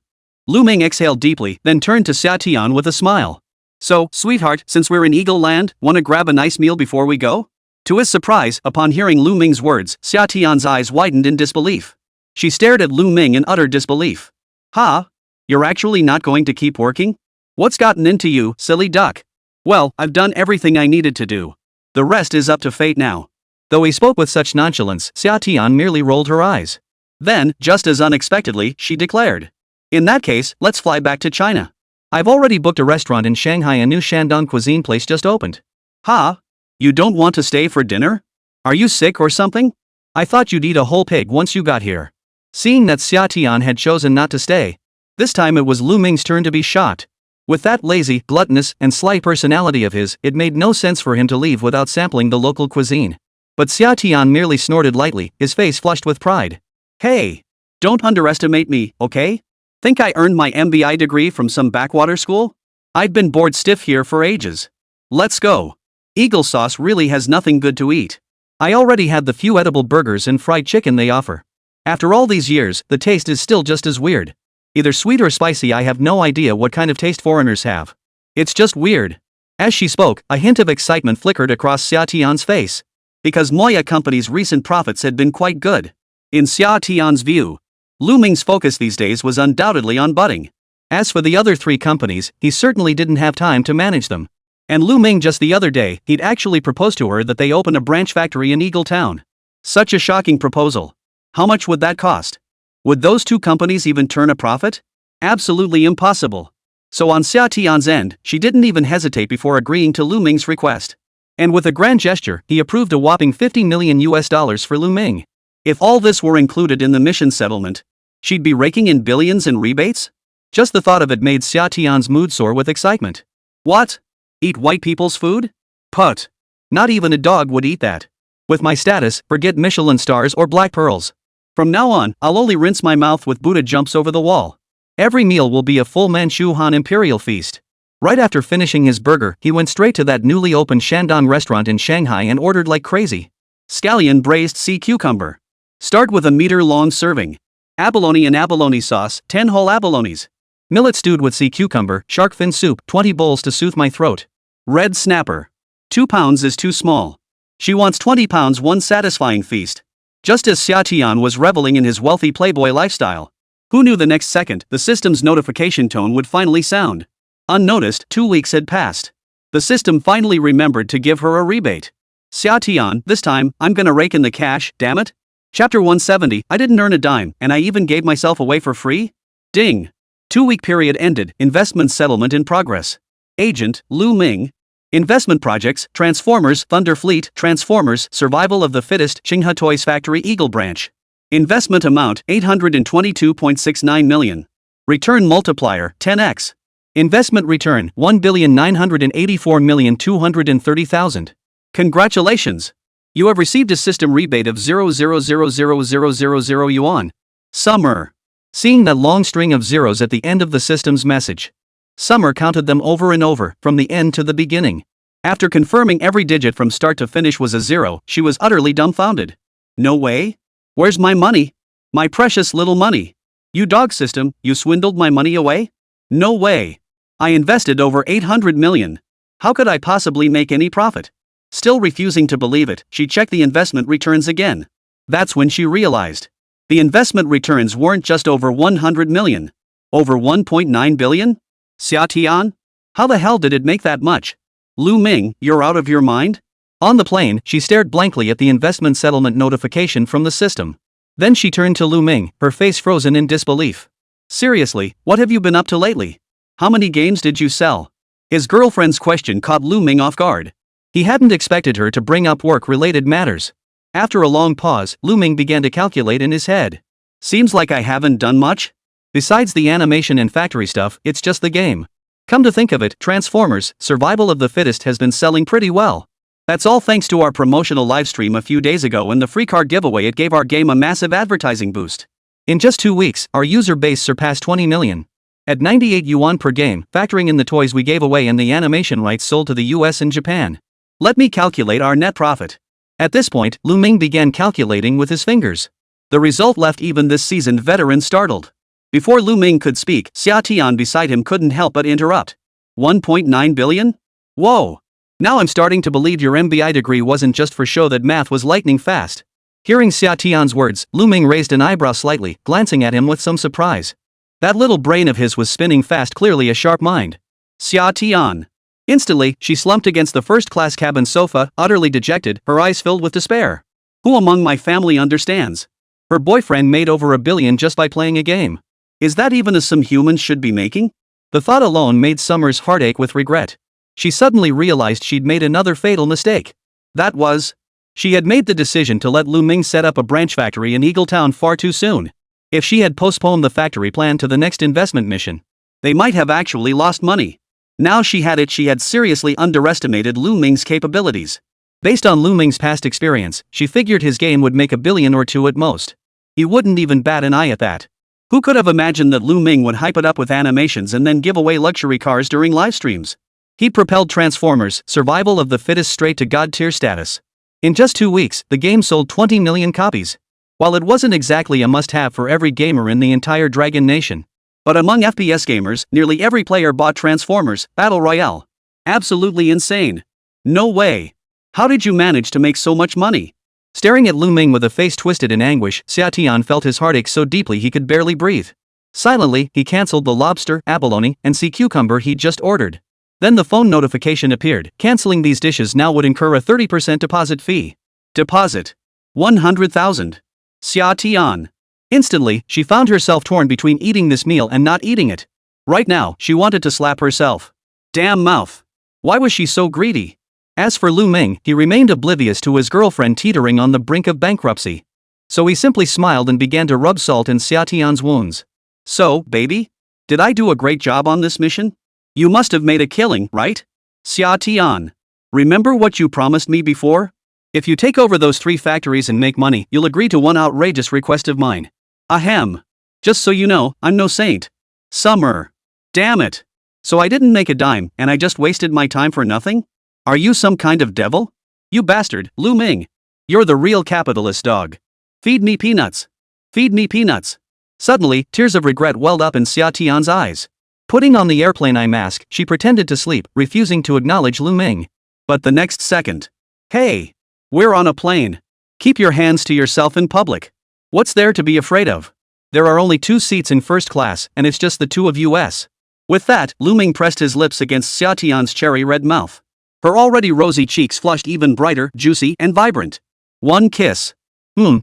Lù Ming exhaled deeply, then turned to Xià Tiān with a smile. So, sweetheart, since we're in Eagle Land, wanna grab a nice meal before we go? To his surprise, upon hearing Lù Ming's words, Xià Tiān's eyes widened in disbelief. She stared at Lù Ming in utter disbelief. Huh? You're actually not going to keep working? What's gotten into you, silly duck? Well, I've done everything I needed to do. The rest is up to fate now. Though he spoke with such nonchalance, Xià Tiān merely rolled her eyes. Then, just as unexpectedly, she declared, "In that case, let's fly back to China. I've already booked a restaurant in Shanghai, a new Shandong cuisine place just opened." "Ha? You don't want to stay for dinner? Are you sick or something? I thought you'd eat a whole pig once you got here." Seeing that Xià Tiān had chosen not to stay, this time it was Lù Ming's turn to be shocked. With that lazy, gluttonous, and sly personality of his, it made no sense for him to leave without sampling the local cuisine. But Xià Tiān merely snorted lightly, his face flushed with pride. "Hey! Don't underestimate me, okay? Think I earned my MBI degree from some backwater school? I've been bored stiff here for ages. Let's go. Eagle sauce really has nothing good to eat. I already had the few edible burgers and fried chicken they offer. After all these years, the taste is still just as weird. Either sweet or spicy, I have no idea what kind of taste foreigners have. It's just weird." As she spoke, a hint of excitement flickered across Xià Tiān's face. Because Manhwa company's recent profits had been quite good. In Xià Tiān's view, Lù Ming's focus these days was undoubtedly on budding. As for the other 3 companies, he certainly didn't have time to manage them. And Lù Ming just the other day, he'd actually proposed to her that they open a branch factory in Eagle Town. Such a shocking proposal. How much would that cost? Would those 2 companies even turn a profit? Absolutely impossible. So on Xià Tiān's end, she didn't even hesitate before agreeing to Lù Ming's request. And with a grand gesture, he approved a whopping $50 million for Lù Ming. If all this were included in the mission settlement, she'd be raking in billions in rebates? Just the thought of it made Xià Tiān's mood soar with excitement. What? Eat white people's food? Put. Not even a dog would eat that. With my status, forget Michelin stars or black pearls. From now on, I'll only rinse my mouth with Buddha jumps over the wall. Every meal will be a full Manchu Han imperial feast. Right after finishing his burger, he went straight to that newly opened Shandong restaurant in Shanghai and ordered like crazy. Scallion braised sea cucumber. Start with a meter-long serving. Abalone and abalone sauce, 10 whole abalones. Millet stewed with sea cucumber, shark fin soup, 20 bowls to soothe my throat. Red snapper. 2 pounds is too small. She wants 20 pounds, one satisfying feast. Just as Xià Tiān was reveling in his wealthy playboy lifestyle, who knew the next second the system's notification tone would finally sound? Unnoticed, 2 weeks had passed. The system finally remembered to give her a rebate. "Xià Tiān, this time, I'm gonna rake in the cash, damn it. Chapter 170, I didn't earn a dime, and I even gave myself away for free? Ding. 2-week period ended, investment settlement in progress. Agent, Lù Ming. Investment projects, Transformers, Thunder Fleet, Transformers, Survival of the Fittest, Qinghe Toys Factory Eagle Branch. Investment amount, 822.69 million. Return multiplier, 10x. Investment return, 1,984,230,000. Congratulations! You have received a system rebate of 0.0000000 yuan. Summer. Seeing that long string of zeros at the end of the system's message, Summer counted them over and over, from the end to the beginning. After confirming every digit from start to finish was a 0, she was utterly dumbfounded. No way? Where's my money? My precious little money. You dog system, you swindled my money away? No way. I invested over 800 million. How could I possibly make any profit? Still refusing to believe it, she checked the investment returns again. That's when she realized. The investment returns weren't just over 100 million. Over 1.9 billion? Xià Tiān? How the hell did it make that much? Lù Ming, you're out of your mind? On the plane, she stared blankly at the investment settlement notification from the system. Then she turned to Lù Ming, her face frozen in disbelief. Seriously, what have you been up to lately? How many games did you sell? His girlfriend's question caught Lù Ming off guard. He hadn't expected her to bring up work-related matters. After a long pause, Lù Ming began to calculate in his head. Seems like I haven't done much. Besides the animation and factory stuff, it's just the game. Come to think of it, Transformers, Survival of the Fittest has been selling pretty well. That's all thanks to our promotional livestream a few days ago and the free card giveaway. It gave our game a massive advertising boost. In just 2 weeks, our user base surpassed 20 million. At 98 yuan per game, factoring in the toys we gave away and the animation rights sold to the US and Japan. Let me calculate our net profit. At this point, Lù Ming began calculating with his fingers. The result left even this seasoned veteran startled. Before Lù Ming could speak, Xià Tiān beside him couldn't help but interrupt. 1.9 billion? Whoa! Now I'm starting to believe your MBI degree wasn't just for show, that math was lightning fast. Hearing Xià Tiān's words, Lù Ming raised an eyebrow slightly, glancing at him with some surprise. That little brain of his was spinning fast, clearly a sharp mind. Xià Tiān. Instantly, she slumped against the first-class cabin sofa, utterly dejected, her eyes filled with despair. Who among my family understands? Her boyfriend made over $1 billion just by playing a game. Is that even a sum humans should be making? The thought alone made Summer's heart ache with regret. She suddenly realized she'd made another fatal mistake. That was, she had made the decision to let Lù Ming set up a branch factory in Eagletown far too soon. If she had postponed the factory plan to the next investment mission, they might have actually lost money. Now she had seriously underestimated Lù Ming's capabilities. Based on Lù Ming's past experience, she figured his game would make $1 billion or $2 billion at most. He wouldn't even bat an eye at that. Who could have imagined that Lù Ming would hype it up with animations and then give away luxury cars during live streams? He propelled Transformers: Survival of the Fittest straight to God-tier status. In just 2 weeks, the game sold 20 million copies. While it wasn't exactly a must-have for every gamer in the entire Dragon Nation, but among FPS gamers, nearly every player bought Transformers: Battle Royale. Absolutely insane. No way. How did you manage to make so much money? Staring at Lù Ming with a face twisted in anguish, Xià Tiān felt his heartache so deeply he could barely breathe. Silently, he cancelled the lobster, abalone, and sea cucumber he'd just ordered. Then the phone notification appeared. Canceling these dishes now would incur a 30% deposit fee. Deposit. 100,000. Xià Tiān. Instantly, she found herself torn between eating this meal and not eating it. Right now, she wanted to slap herself. Damn mouth. Why was she so greedy? As for Lù Ming, he remained oblivious to his girlfriend teetering on the brink of bankruptcy. So he simply smiled and began to rub salt in Xià Tiān's wounds. So, baby? Did I do a great job on this mission? You must have made a killing, right? Xià Tiān. Remember what you promised me before? If you take over those 3 factories and make money, you'll agree to one outrageous request of mine. Ahem. Just so you know, I'm no saint. Summer. Damn it. So I didn't make a dime, and I just wasted my time for nothing? Are you some kind of devil? You bastard, Lù Ming. You're the real capitalist dog. Feed me peanuts. Feed me peanuts. Suddenly, tears of regret welled up in Xià Tiān's eyes. Putting on the airplane eye mask, she pretended to sleep, refusing to acknowledge Lù Ming. But the next second. Hey! We're on a plane. Keep your hands to yourself in public. What's there to be afraid of? There are only 2 seats in first class, and it's just the 2 of us. With that, Lù Ming pressed his lips against Xià Tiān's cherry-red mouth. Her already rosy cheeks flushed even brighter, juicy, and vibrant. One kiss.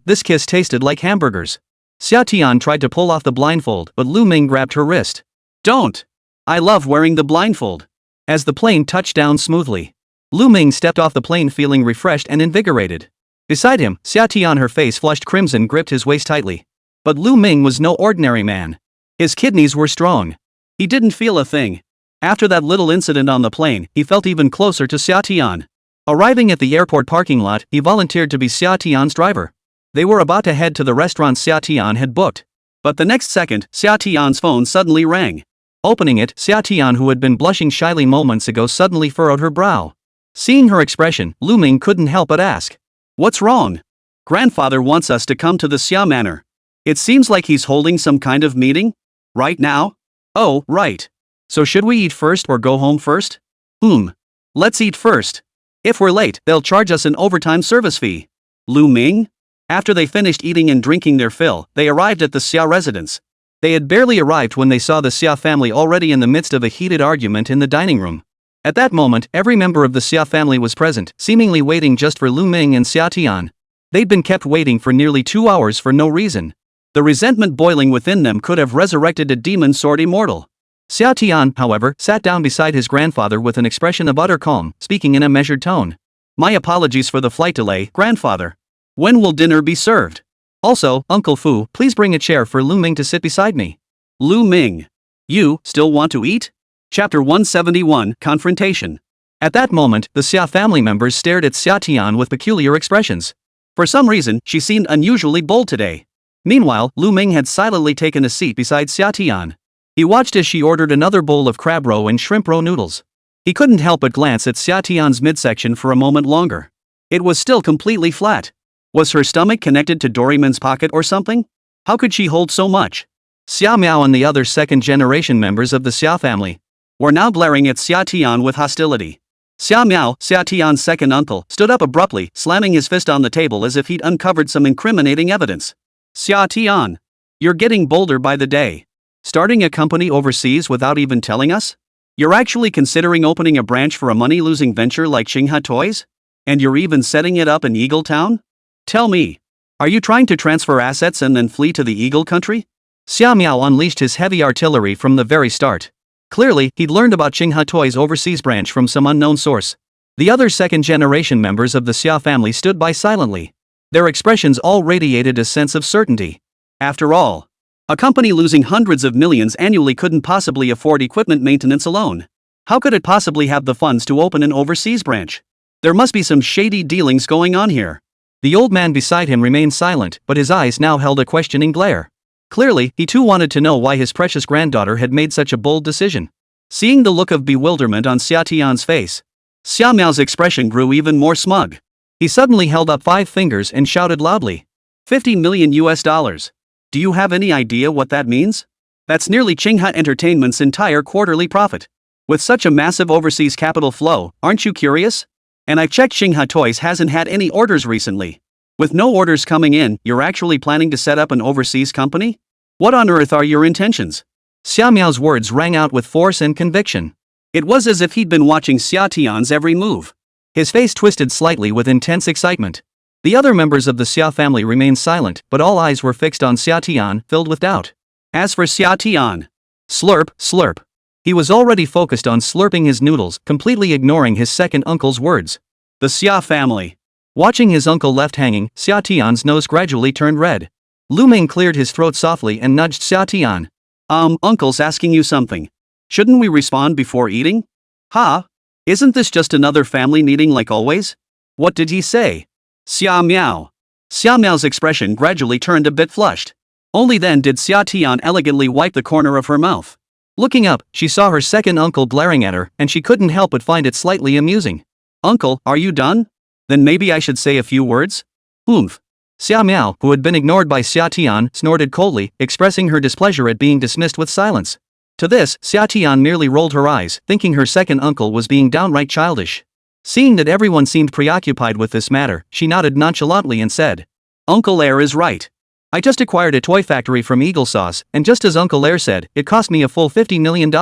This kiss tasted like hamburgers. Xià Tiān tried to pull off the blindfold, but Lù Ming grabbed her wrist. Don't! I love wearing the blindfold. As the plane touched down smoothly, Lù Ming stepped off the plane feeling refreshed and invigorated. Beside him, Xià Tiān, her face flushed crimson, gripped his waist tightly. But Lù Ming was no ordinary man. His kidneys were strong. He didn't feel a thing. After that little incident on the plane, he felt even closer to Xià Tiān. Arriving at the airport parking lot, he volunteered to be Xià Tiān's driver. They were about to head to the restaurant Xià Tiān had booked. But the next second, Xià Tiān's phone suddenly rang. Opening it, Xià Tiān, who had been blushing shyly moments ago, suddenly furrowed her brow. Seeing her expression, Lù Ming couldn't help but ask. What's wrong? Grandfather wants us to come to the Sia Manor. It seems like he's holding some kind of meeting? Right now? Oh, right. So should we eat first or go home first? Let's eat first. If we're late, they'll charge us an overtime service fee. Lù Ming? After they finished eating and drinking their fill, they arrived at the Sia residence. They had barely arrived when they saw the Sia family already in the midst of a heated argument in the dining room. At that moment, every member of the Sia family was present, seemingly waiting just for Lù Ming and Xià Tiān. They'd been kept waiting for nearly 2 hours for no reason. The resentment boiling within them could have resurrected a demon sword immortal. Xià Tiān, however, sat down beside his grandfather with an expression of utter calm, speaking in a measured tone. My apologies for the flight delay, grandfather. When will dinner be served? Also, Uncle Fu, please bring a chair for Lù Ming to sit beside me. Lù Ming. You still want to eat? Chapter 171, Confrontation. At that moment, the Sia family members stared at Xià Tiān with peculiar expressions. For some reason, she seemed unusually bold today. Meanwhile, Lù Ming had silently taken a seat beside Xià Tiān. He watched as she ordered another bowl of crab roe and shrimp roe noodles. He couldn't help but glance at Xià Tiān's midsection for a moment longer. It was still completely flat. Was her stomach connected to Doraemon's pocket or something? How could she hold so much? Xiao Miao and the other second-generation members of the Sia family were now glaring at Xià Tiān with hostility. Xiao Miao, Xià Tiān's second uncle, stood up abruptly, slamming his fist on the table as if he'd uncovered some incriminating evidence. Xià Tiān, you're getting bolder by the day. Starting a company overseas without even telling us? You're actually considering opening a branch for a money-losing venture like Xingha Toys? And you're even setting it up in Eagle Town? Tell me, are you trying to transfer assets and then flee to the Eagle country? Xiao Miao unleashed his heavy artillery from the very start. Clearly, he'd learned about Xingha Toys' overseas branch from some unknown source. The other second-generation members of the Sia family stood by silently. Their expressions all radiated a sense of certainty. After all, a company losing hundreds of millions annually couldn't possibly afford equipment maintenance alone. How could it possibly have the funds to open an overseas branch? There must be some shady dealings going on here. The old man beside him remained silent, but his eyes now held a questioning glare. Clearly, he too wanted to know why his precious granddaughter had made such a bold decision. Seeing the look of bewilderment on Xià Tiān's face, Xiao Miao's expression grew even more smug. He suddenly held up 5 fingers and shouted loudly. $50 million. Do you have any idea what that means? That's nearly Xingha Entertainment's entire quarterly profit. With such a massive overseas capital flow, aren't you curious? And I've checked, Xingha Toys hasn't had any orders recently. With no orders coming in, you're actually planning to set up an overseas company? What on earth are your intentions? Xiao Miao's words rang out with force and conviction. It was as if he'd been watching Xià Tiān's every move. His face twisted slightly with intense excitement. The other members of the Sia family remained silent, but all eyes were fixed on Xià Tiān, filled with doubt. As for Xià Tiān, slurp, slurp. He was already focused on slurping his noodles, completely ignoring his second uncle's words. The Sia family. Watching his uncle left hanging, Xià Tiān's nose gradually turned red. Lù Ming cleared his throat softly and nudged Xià Tiān. Uncle's asking you something. Shouldn't we respond before eating? Ha? Isn't this just another family meeting like always? What did he say? Xiao Miao. Xiao Miao's expression gradually turned a bit flushed. Only then did Xià Tiān elegantly wipe the corner of her mouth. Looking up, she saw her second uncle glaring at her, and she couldn't help but find it slightly amusing. Uncle, are you done? Then maybe I should say a few words? Oomph. Xiao Miao, who had been ignored by Xià Tiān, snorted coldly, expressing her displeasure at being dismissed with silence. To this, Xià Tiān merely rolled her eyes, thinking her second uncle was being downright childish. Seeing that everyone seemed preoccupied with this matter, she nodded nonchalantly and said, Uncle Air is right. I just acquired a toy factory from Eagle Sauce, and just as Uncle Air said, it cost me a full $50 million.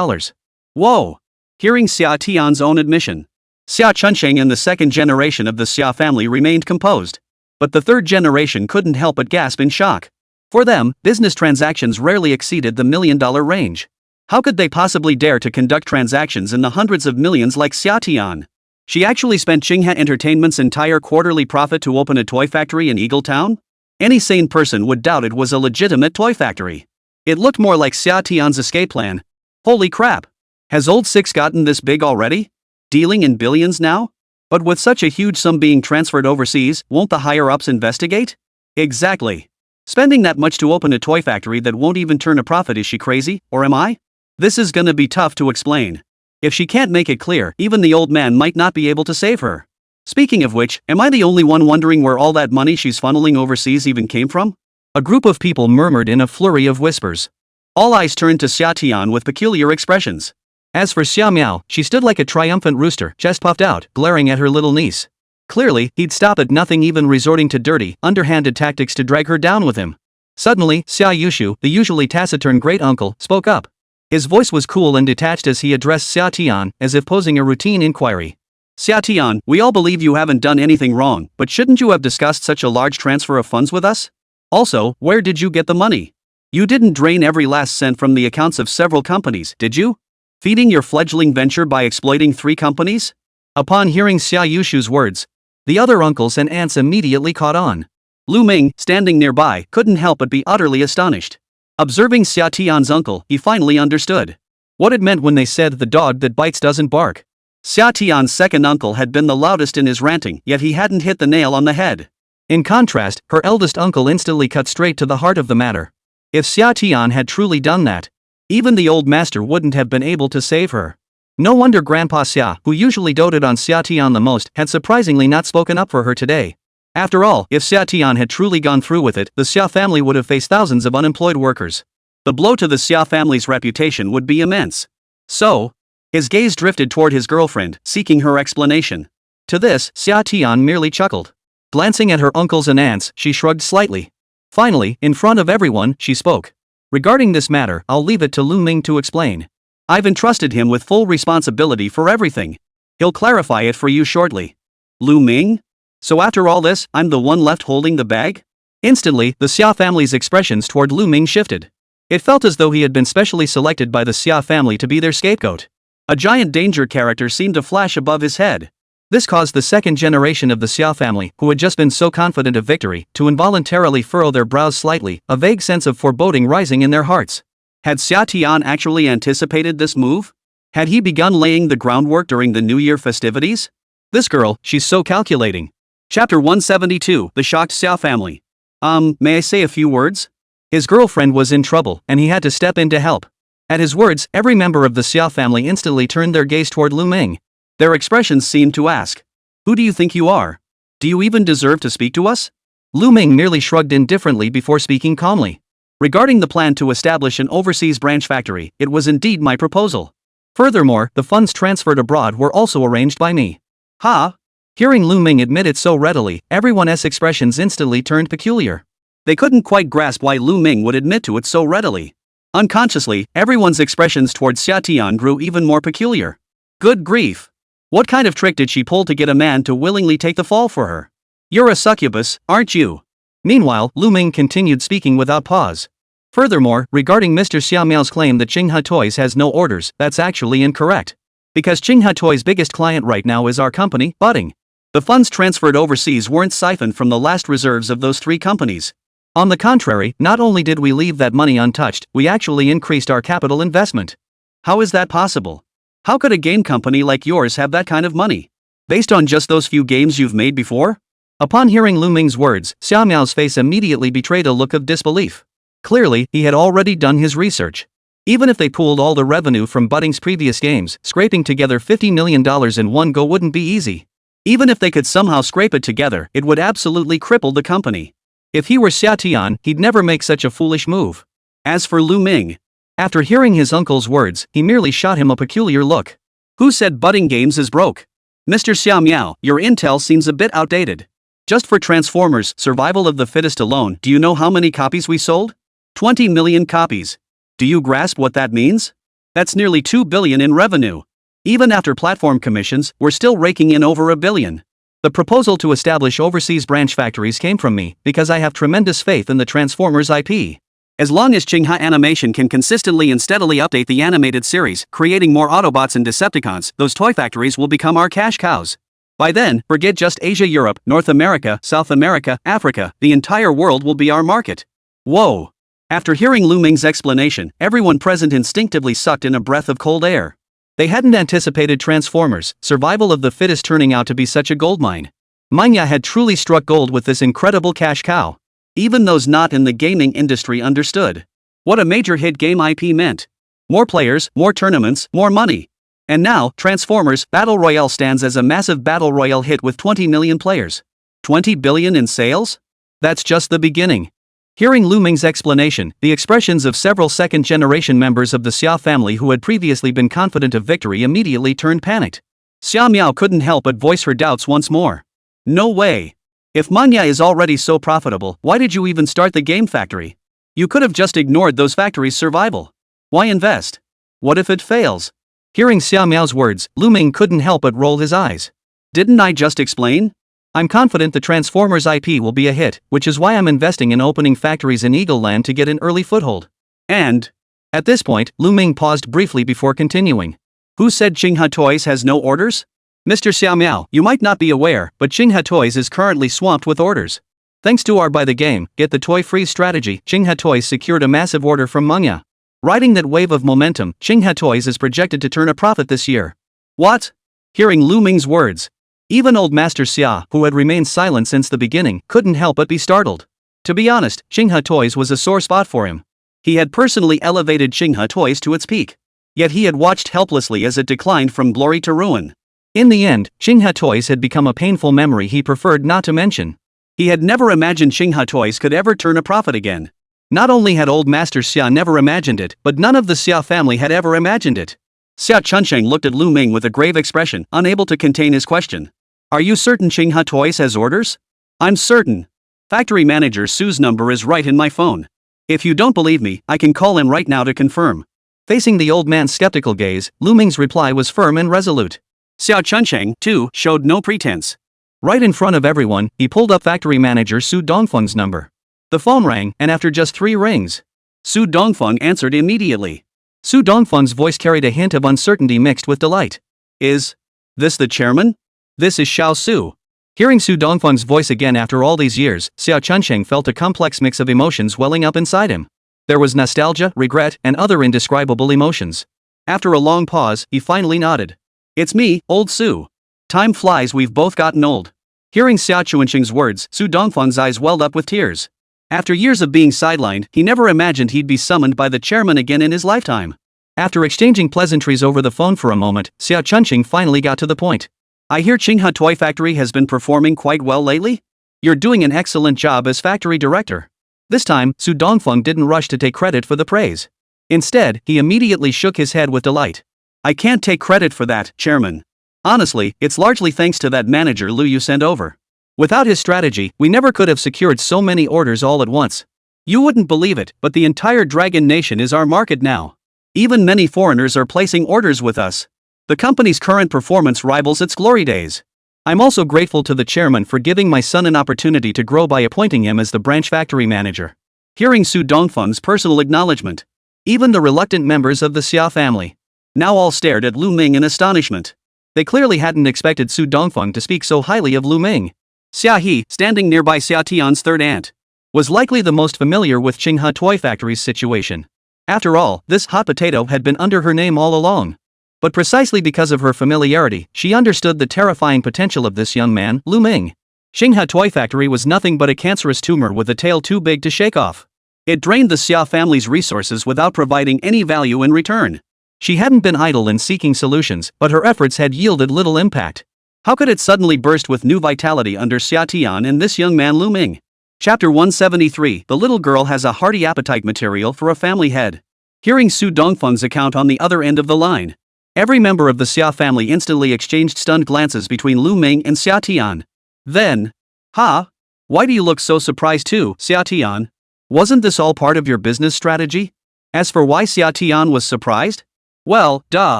Whoa! Hearing Xià Tiān's own admission, Xia Chunsheng and the second generation of the Sia family remained composed. But the third generation couldn't help but gasp in shock. For them, business transactions rarely exceeded the $1 million range. How could they possibly dare to conduct transactions in the hundreds of millions like Xià Tiān? She actually spent Xingha Entertainment's entire quarterly profit to open a toy factory in Eagle Town? Any sane person would doubt it was a legitimate toy factory. It looked more like Xià Tiān's escape plan. Holy crap! Has Old Six gotten this big already? Dealing in billions now? But with such a huge sum being transferred overseas, won't the higher-ups investigate? Exactly. Spending that much to open a toy factory that won't even turn a profit, is she crazy, or am I? This is gonna be tough to explain. If she can't make it clear, even the old man might not be able to save her. Speaking of which, am I the only one wondering where all that money she's funneling overseas even came from? A group of people murmured in a flurry of whispers. All eyes turned to Xià Tiān with peculiar expressions. As for Xiao Miao, she stood like a triumphant rooster, chest puffed out, glaring at her little niece. Clearly, he'd stop at nothing, even resorting to dirty, underhanded tactics to drag her down with him. Suddenly, Xia Yushu, the usually taciturn great-uncle, spoke up. His voice was cool and detached as he addressed Xià Tiān, as if posing a routine inquiry. Xià Tiān, we all believe you haven't done anything wrong, but shouldn't you have discussed such a large transfer of funds with us? Also, where did you get the money? You didn't drain every last cent from the accounts of several companies, did you? Feeding your fledgling venture by exploiting 3 companies? Upon hearing Xia Yushu's words, the other uncles and aunts immediately caught on. Lù Ming, standing nearby, couldn't help but be utterly astonished. Observing Xià Tiān's uncle, he finally understood what it meant when they said the dog that bites doesn't bark. Xià Tiān's second uncle had been the loudest in his ranting, yet he hadn't hit the nail on the head. In contrast, her eldest uncle instantly cut straight to the heart of the matter. If Xià Tiān had truly done that, even the old master wouldn't have been able to save her. No wonder Grandpa Xia, who usually doted on Xià Tiān the most, had surprisingly not spoken up for her today. After all, if Xià Tiān had truly gone through with it, the Xia family would have faced thousands of unemployed workers. The blow to the Xia family's reputation would be immense. So, his gaze drifted toward his girlfriend, seeking her explanation. To this, Xià Tiān merely chuckled. Glancing at her uncles and aunts, she shrugged slightly. Finally, in front of everyone, she spoke. Regarding this matter, I'll leave it to Lù Ming to explain. I've entrusted him with full responsibility for everything. He'll clarify it for you shortly. Lù Ming? So after all this, I'm the one left holding the bag? Instantly, the Sia family's expressions toward Lù Ming shifted. It felt as though he had been specially selected by the Sia family to be their scapegoat. A giant danger character seemed to flash above his head. This caused the second generation of the Sia family, who had just been so confident of victory, to involuntarily furrow their brows slightly, a vague sense of foreboding rising in their hearts. Had Xià Tiān actually anticipated this move? Had he begun laying the groundwork during the New Year festivities? This girl, she's so calculating. Chapter 172, The Shocked Sia Family. May I say a few words? His girlfriend was in trouble, and he had to step in to help. At his words, every member of the Sia family instantly turned their gaze toward Lù Ming. Their expressions seemed to ask, "Who do you think you are? Do you even deserve to speak to us?" Lù Ming merely shrugged indifferently before speaking calmly. "Regarding the plan to establish an overseas branch factory, it was indeed my proposal. Furthermore, the funds transferred abroad were also arranged by me." "Ha?" Hearing Lù Ming admit it so readily, everyone's expressions instantly turned peculiar. They couldn't quite grasp why Lù Ming would admit to it so readily. Unconsciously, everyone's expressions towards Xià Tiān grew even more peculiar. Good grief! What kind of trick did she pull to get a man to willingly take the fall for her? "You're a succubus, aren't you?" Meanwhile, Lù Ming continued speaking without pause. "Furthermore, regarding Mr. Xiao Miao's claim that Qinghe Toys has no orders, that's actually incorrect. Because Qinghe Toys' biggest client right now is our company, Budding. The funds transferred overseas weren't siphoned from the last reserves of those three companies. On the contrary, not only did we leave that money untouched, we actually increased our capital investment. How is that possible? How could a game company like yours have that kind of money? Based on just those few games you've made before?" Upon hearing Lù Ming's words, Xiao Miao's face immediately betrayed a look of disbelief. Clearly, he had already done his research. Even if they pooled all the revenue from Budding's previous games, scraping together $50 million in one go wouldn't be easy. Even if they could somehow scrape it together, it would absolutely cripple the company. If he were Xià Tiān, he'd never make such a foolish move. As for Lù Ming, after hearing his uncle's words, he merely shot him a peculiar look. "Who said Budding Games is broke? Mr. Xiao Miao, your intel seems a bit outdated. Just for Transformers, Survival of the Fittest alone, do you know how many copies we sold? 20 million copies. Do you grasp what that means? That's nearly 2 billion in revenue. Even after platform commissions, we're still raking in over $1 billion. The proposal to establish overseas branch factories came from me, because I have tremendous faith in the Transformers IP. As long as Qinghe Animation can consistently and steadily update the animated series, creating more Autobots and Decepticons, those toy factories will become our cash cows. By then, forget just Asia, Europe, North America, South America, Africa, the entire world will be our market." Whoa! After hearing Lù Ming's explanation, everyone present instinctively sucked in a breath of cold air. They hadn't anticipated Transformers, Survival of the Fittest turning out to be such a goldmine. Manhwa had truly struck gold with this incredible cash cow. Even those not in the gaming industry understood what a major hit game IP meant. More players, more tournaments, more money. And now, Transformers Battle Royale stands as a massive Battle Royale hit with 20 million players. 20 billion in sales? That's just the beginning. Hearing Lù Ming's explanation, the expressions of several second-generation members of the Sia family who had previously been confident of victory immediately turned panicked. Xiao Miao couldn't help but voice her doubts once more. "No way. If Manhwa is already so profitable, why did you even start the game factory? You could have just ignored those factories' survival. Why invest? What if it fails?" Hearing Xiao Miao's words, Lù Ming couldn't help but roll his eyes. "Didn't I just explain? I'm confident the Transformers IP will be a hit, which is why I'm investing in opening factories in Eagle Land to get an early foothold." And at this point, Lù Ming paused briefly before continuing. "Who said Qinghe Toys has no orders? Mr. Xiao Miao, you might not be aware, but Qinghe Toys is currently swamped with orders. Thanks to our buy the game, get the toy free strategy, Qinghe Toys secured a massive order from Manhwa. Riding that wave of momentum, Qinghe Toys is projected to turn a profit this year." What? Hearing Lù Ming's words, even old Master Xia, who had remained silent since the beginning, couldn't help but be startled. To be honest, Qinghe Toys was a sore spot for him. He had personally elevated Qinghe Toys to its peak. Yet he had watched helplessly as it declined from glory to ruin. In the end, Qinghe Toys had become a painful memory he preferred not to mention. He had never imagined Qinghe Toys could ever turn a profit again. Not only had old Master Xia never imagined it, but none of the Xia family had ever imagined it. Xia Chunsheng looked at Lù Ming with a grave expression, unable to contain his question. "Are you certain Qinghe Toys has orders?" "I'm certain. Factory manager Su's number is right in my phone. If you don't believe me, I can call him right now to confirm." Facing the old man's skeptical gaze, Lù Ming's reply was firm and resolute. Xiao Chuncheng, too, showed no pretense. Right in front of everyone, he pulled up factory manager Su Dongfeng's number. The phone rang, and after just 3 rings, Su Dongfeng answered immediately. Su Dongfeng's voice carried a hint of uncertainty mixed with delight. Is this the chairman? This is Xiao Su. Hearing Su Dongfeng's voice again after all these years, Xiao Chuncheng felt a complex mix of emotions welling up inside him. There was nostalgia, regret, and other indescribable emotions. After a long pause, he finally nodded. It's me, old Su. Time flies, we've both gotten old. Hearing Xiao Chuncheng's words, Su Dongfeng's eyes welled up with tears. After years of being sidelined, he never imagined he'd be summoned by the chairman again in his lifetime. After exchanging pleasantries over the phone for a moment, Xiao Chuncheng finally got to the point. I hear Qinghe Toy Factory has been performing quite well lately? You're doing an excellent job as factory director. This time, Su Dongfeng didn't rush to take credit for the praise. Instead, he immediately shook his head with delight. I can't take credit for that, chairman. Honestly, it's largely thanks to that manager Lù you sent over. Without his strategy, we never could have secured so many orders all at once. You wouldn't believe it, but the entire Dragon Nation is our market now. Even many foreigners are placing orders with us. The company's current performance rivals its glory days. I'm also grateful to the chairman for giving my son an opportunity to grow by appointing him as the branch factory manager. Hearing Su Dongfeng's personal acknowledgement, even the reluctant members of the Sia family now all stared at Lù Ming in astonishment. They clearly hadn't expected Su Dongfeng to speak so highly of Lù Ming. Xia He, standing nearby Xià Tiān's third aunt, was likely the most familiar with Qinghe Toy Factory's situation. After all, this hot potato had been under her name all along. But precisely because of her familiarity, she understood the terrifying potential of this young man, Lù Ming. Qinghe Toy Factory was nothing but a cancerous tumor with a tail too big to shake off. It drained the Sia family's resources without providing any value in return. She hadn't been idle in seeking solutions, but her efforts had yielded little impact. How could it suddenly burst with new vitality under Xià Tiān and this young man Lù Ming? Chapter 173. The little girl has a hearty appetite. Material for a family head. Hearing Su Dongfeng's account on the other end of the line, every member of the Sia family instantly exchanged stunned glances between Lù Ming and Xià Tiān. Then, why do you look so surprised too, Xià Tiān? Wasn't this all part of your business strategy? As for why Xià Tiān was surprised? Well,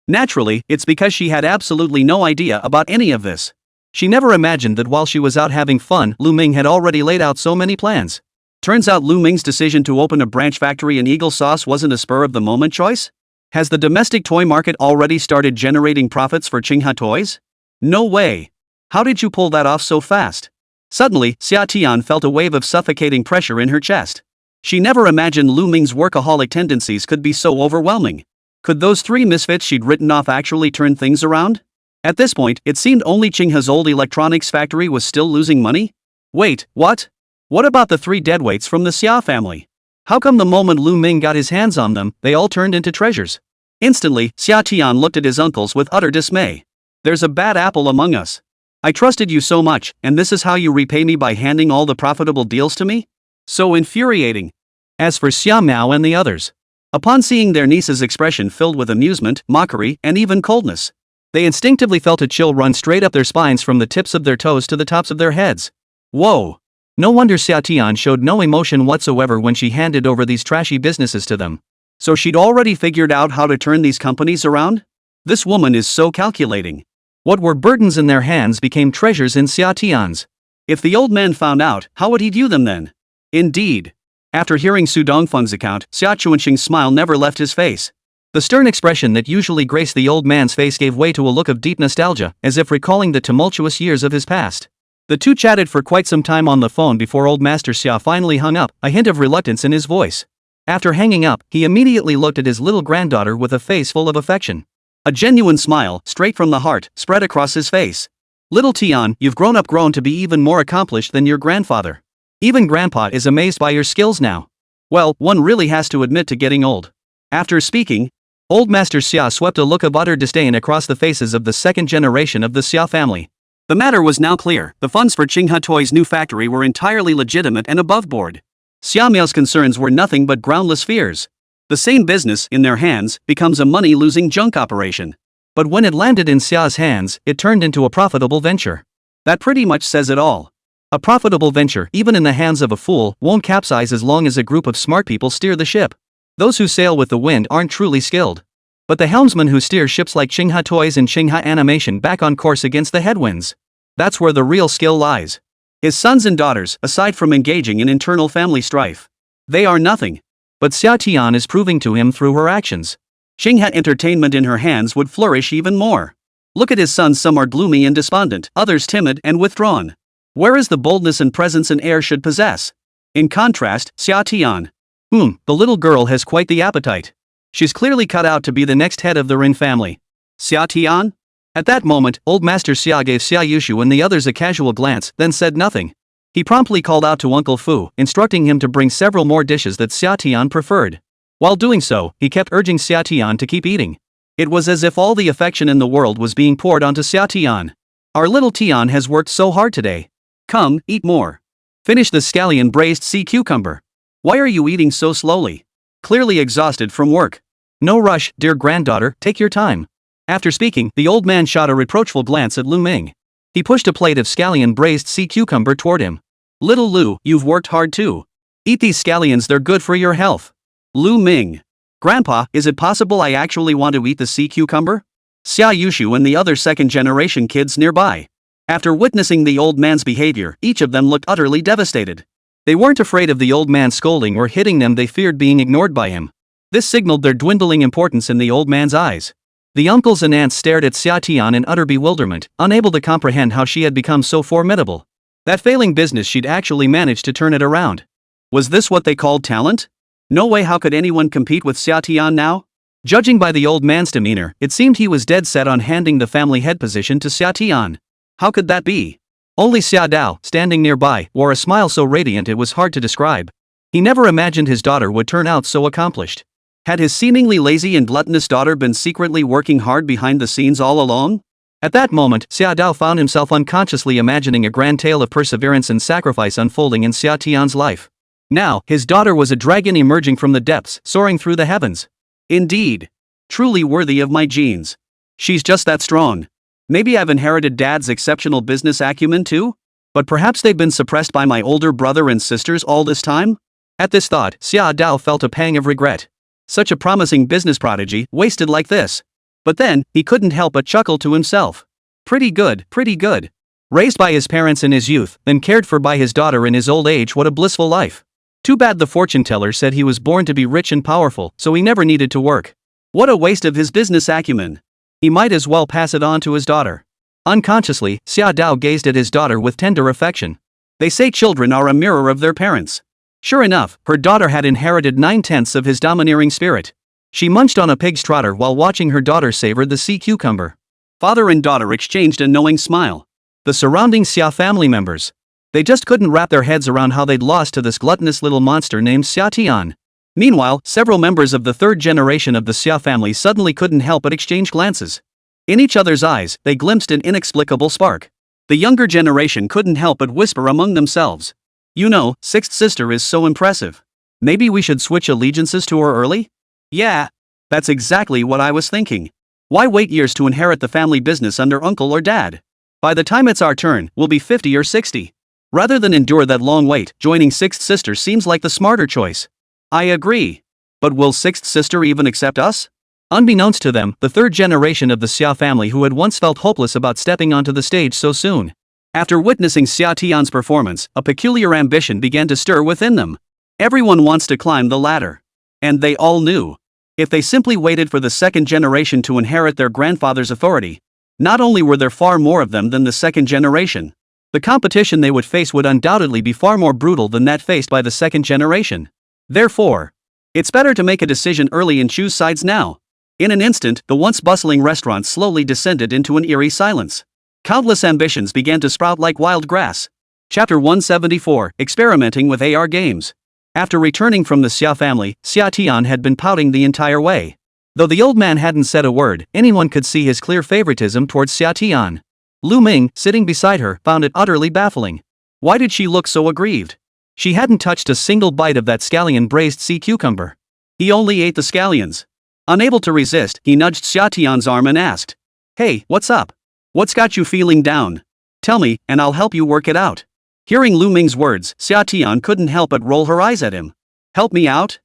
naturally, it's because she had absolutely no idea about any of this. She never imagined that while she was out having fun, Lù Ming had already laid out so many plans. Turns out Lù Ming's decision to open a branch factory in Eagle Sauce wasn't a spur-of-the-moment choice? Has the domestic toy market already started generating profits for Qinghe Toys? No way. How did you pull that off so fast? Suddenly, Xià Tiān felt a wave of suffocating pressure in her chest. She never imagined Lù Ming's workaholic tendencies could be so overwhelming. Could those 3 misfits she'd written off actually turn things around? At this point, it seemed only Qinghe's old electronics factory was still losing money. Wait, what? What about the 3 deadweights from the Sia family? How come the moment Lù Ming got his hands on them, they all turned into treasures? Instantly, Xià Tiān looked at his uncles with utter dismay. There's a bad apple among us. I trusted you so much, and this is how you repay me by handing all the profitable deals to me? So infuriating. As for Xia Mao and the others, upon seeing their niece's expression filled with amusement, mockery, and even coldness, they instinctively felt a chill run straight up their spines from the tips of their toes to the tops of their heads. Whoa! No wonder Xià Tiān showed no emotion whatsoever when she handed over these trashy businesses to them. So she'd already figured out how to turn these companies around? This woman is so calculating. What were burdens in their hands became treasures in Xià Tiān's. If the old man found out, how would he view them then? Indeed. After hearing Su Dongfeng's account, Xiao Chuncheng's smile never left his face. The stern expression that usually graced the old man's face gave way to a look of deep nostalgia, as if recalling the tumultuous years of his past. The two chatted for quite some time on the phone before old Master Xia finally hung up, a hint of reluctance in his voice. After hanging up, he immediately looked at his little granddaughter with a face full of affection. A genuine smile, straight from the heart, spread across his face. Little Tian, you've grown to be even more accomplished than your grandfather. Even Grandpa is amazed by your skills now. Well, one really has to admit to getting old. After speaking, old Master Xia swept a look of utter disdain across the faces of the second generation of the Xia family. The matter was now clear. The funds for Qinghe Toy's new factory were entirely legitimate and above board. Xia Miao's concerns were nothing but groundless fears. The same business, in their hands, becomes a money-losing junk operation. But when it landed in Xia's hands, it turned into a profitable venture. That pretty much says it all. A profitable venture, even in the hands of a fool, won't capsize as long as a group of smart people steer the ship. Those who sail with the wind aren't truly skilled. But the helmsman who steers ships like Xinghua Toys and Xinghua Animation back on course against the headwinds. That's where the real skill lies. His sons and daughters, aside from engaging in internal family strife, they are nothing. But Xià Tiān is proving to him through her actions. Xinghua Entertainment in her hands would flourish even more. Look at his sons, some are gloomy and despondent, others timid and withdrawn. Where is the boldness and presence an heir should possess? In contrast, Xià Tiān. The little girl has quite the appetite. She's clearly cut out to be the next head of the Rin family. Xià Tiān? At that moment, old Master Xia gave Xia Yushu and the others a casual glance, then said nothing. He promptly called out to Uncle Fu, instructing him to bring several more dishes that Xià Tiān preferred. While doing so, he kept urging Xià Tiān to keep eating. It was as if all the affection in the world was being poured onto Xià Tiān. Our little Tiān has worked so hard today. Come, eat more. Finish the scallion braised sea cucumber. Why are you eating so slowly? Clearly exhausted from work. No rush, dear granddaughter, take your time. After speaking, the old man shot a reproachful glance at Lù Ming. He pushed a plate of scallion braised sea cucumber toward him. Little Lù, you've worked hard too. Eat these scallions, they're good for your health. Lù Ming. Grandpa, is it possible I actually want to eat the sea cucumber? Xia Yushu and the other second-generation kids nearby. After witnessing the old man's behavior, each of them looked utterly devastated. They weren't afraid of the old man scolding or hitting them, they feared being ignored by him. This signaled their dwindling importance in the old man's eyes. The uncles and aunts stared at Xià Tiān in utter bewilderment, unable to comprehend how she had become so formidable. That failing business, she'd actually managed to turn it around. Was this what they called talent? No way, how could anyone compete with Xià Tiān now? Judging by the old man's demeanor, it seemed he was dead set on handing the family head position to Xià Tiān. How could that be? Only Xia Dao, standing nearby, wore a smile so radiant it was hard to describe. He never imagined his daughter would turn out so accomplished. Had his seemingly lazy and gluttonous daughter been secretly working hard behind the scenes all along? At that moment, Xia Dao found himself unconsciously imagining a grand tale of perseverance and sacrifice unfolding in Xià Tiān's life. Now, his daughter was a dragon emerging from the depths, soaring through the heavens. Indeed. Truly worthy of my genes. She's just that strong. Maybe I've inherited Dad's exceptional business acumen too? But perhaps they've been suppressed by my older brother and sisters all this time? At this thought, Xia Dao felt a pang of regret. Such a promising business prodigy, wasted like this. But then, he couldn't help but chuckle to himself. Pretty good, pretty good. Raised by his parents in his youth, then cared for by his daughter in his old age, what a blissful life. Too bad the fortune teller said he was born to be rich and powerful, so he never needed to work. What a waste of his business acumen. He might as well pass it on to his daughter. Unconsciously, Xia Dao gazed at his daughter with tender affection. They say children are a mirror of their parents. Sure enough, her daughter had inherited 9/10 of his domineering spirit. She munched on a pig's trotter while watching her daughter savor the sea cucumber. Father and daughter exchanged a knowing smile. The surrounding Sia family members. They just couldn't wrap their heads around how they'd lost to this gluttonous little monster named Xià Tiān. Meanwhile, several members of the third generation of the Sia family suddenly couldn't help but exchange glances. In each other's eyes, they glimpsed an inexplicable spark. The younger generation couldn't help but whisper among themselves. You know, sixth sister is so impressive. Maybe we should switch allegiances to her early? Yeah. That's exactly what I was thinking. Why wait years to inherit the family business under uncle or dad? By the time it's our turn, we'll be 50 or 60. Rather than endure that long wait, joining sixth sister seems like the smarter choice. I agree. But will sixth sister even accept us? Unbeknownst to them, the third generation of the Sia family who had once felt hopeless about stepping onto the stage so soon. After witnessing Xià Tiān's performance, a peculiar ambition began to stir within them. Everyone wants to climb the ladder. And they all knew. If they simply waited for the second generation to inherit their grandfather's authority, not only were there far more of them than the second generation, the competition they would face would undoubtedly be far more brutal than that faced by the second generation. Therefore, it's better to make a decision early and choose sides now. In an instant, the once bustling restaurant slowly descended into an eerie silence. Countless ambitions began to sprout like wild grass. Chapter 174, Experimenting with AR Games. After returning from the Sia family, Xià Tiān had been pouting the entire way. Though the old man hadn't said a word, anyone could see his clear favoritism towards Xià Tiān. Lù Ming, sitting beside her, found it utterly baffling. Why did she look so aggrieved? She hadn't touched a single bite of that scallion braised sea cucumber. He only ate the scallions. Unable to resist, he nudged Xià Tiān's arm and asked, "Hey, what's up? What's got you feeling down? Tell me, and I'll help you work it out." Hearing Lù Ming's words, Xià Tiān couldn't help but roll her eyes at him. "Help me out?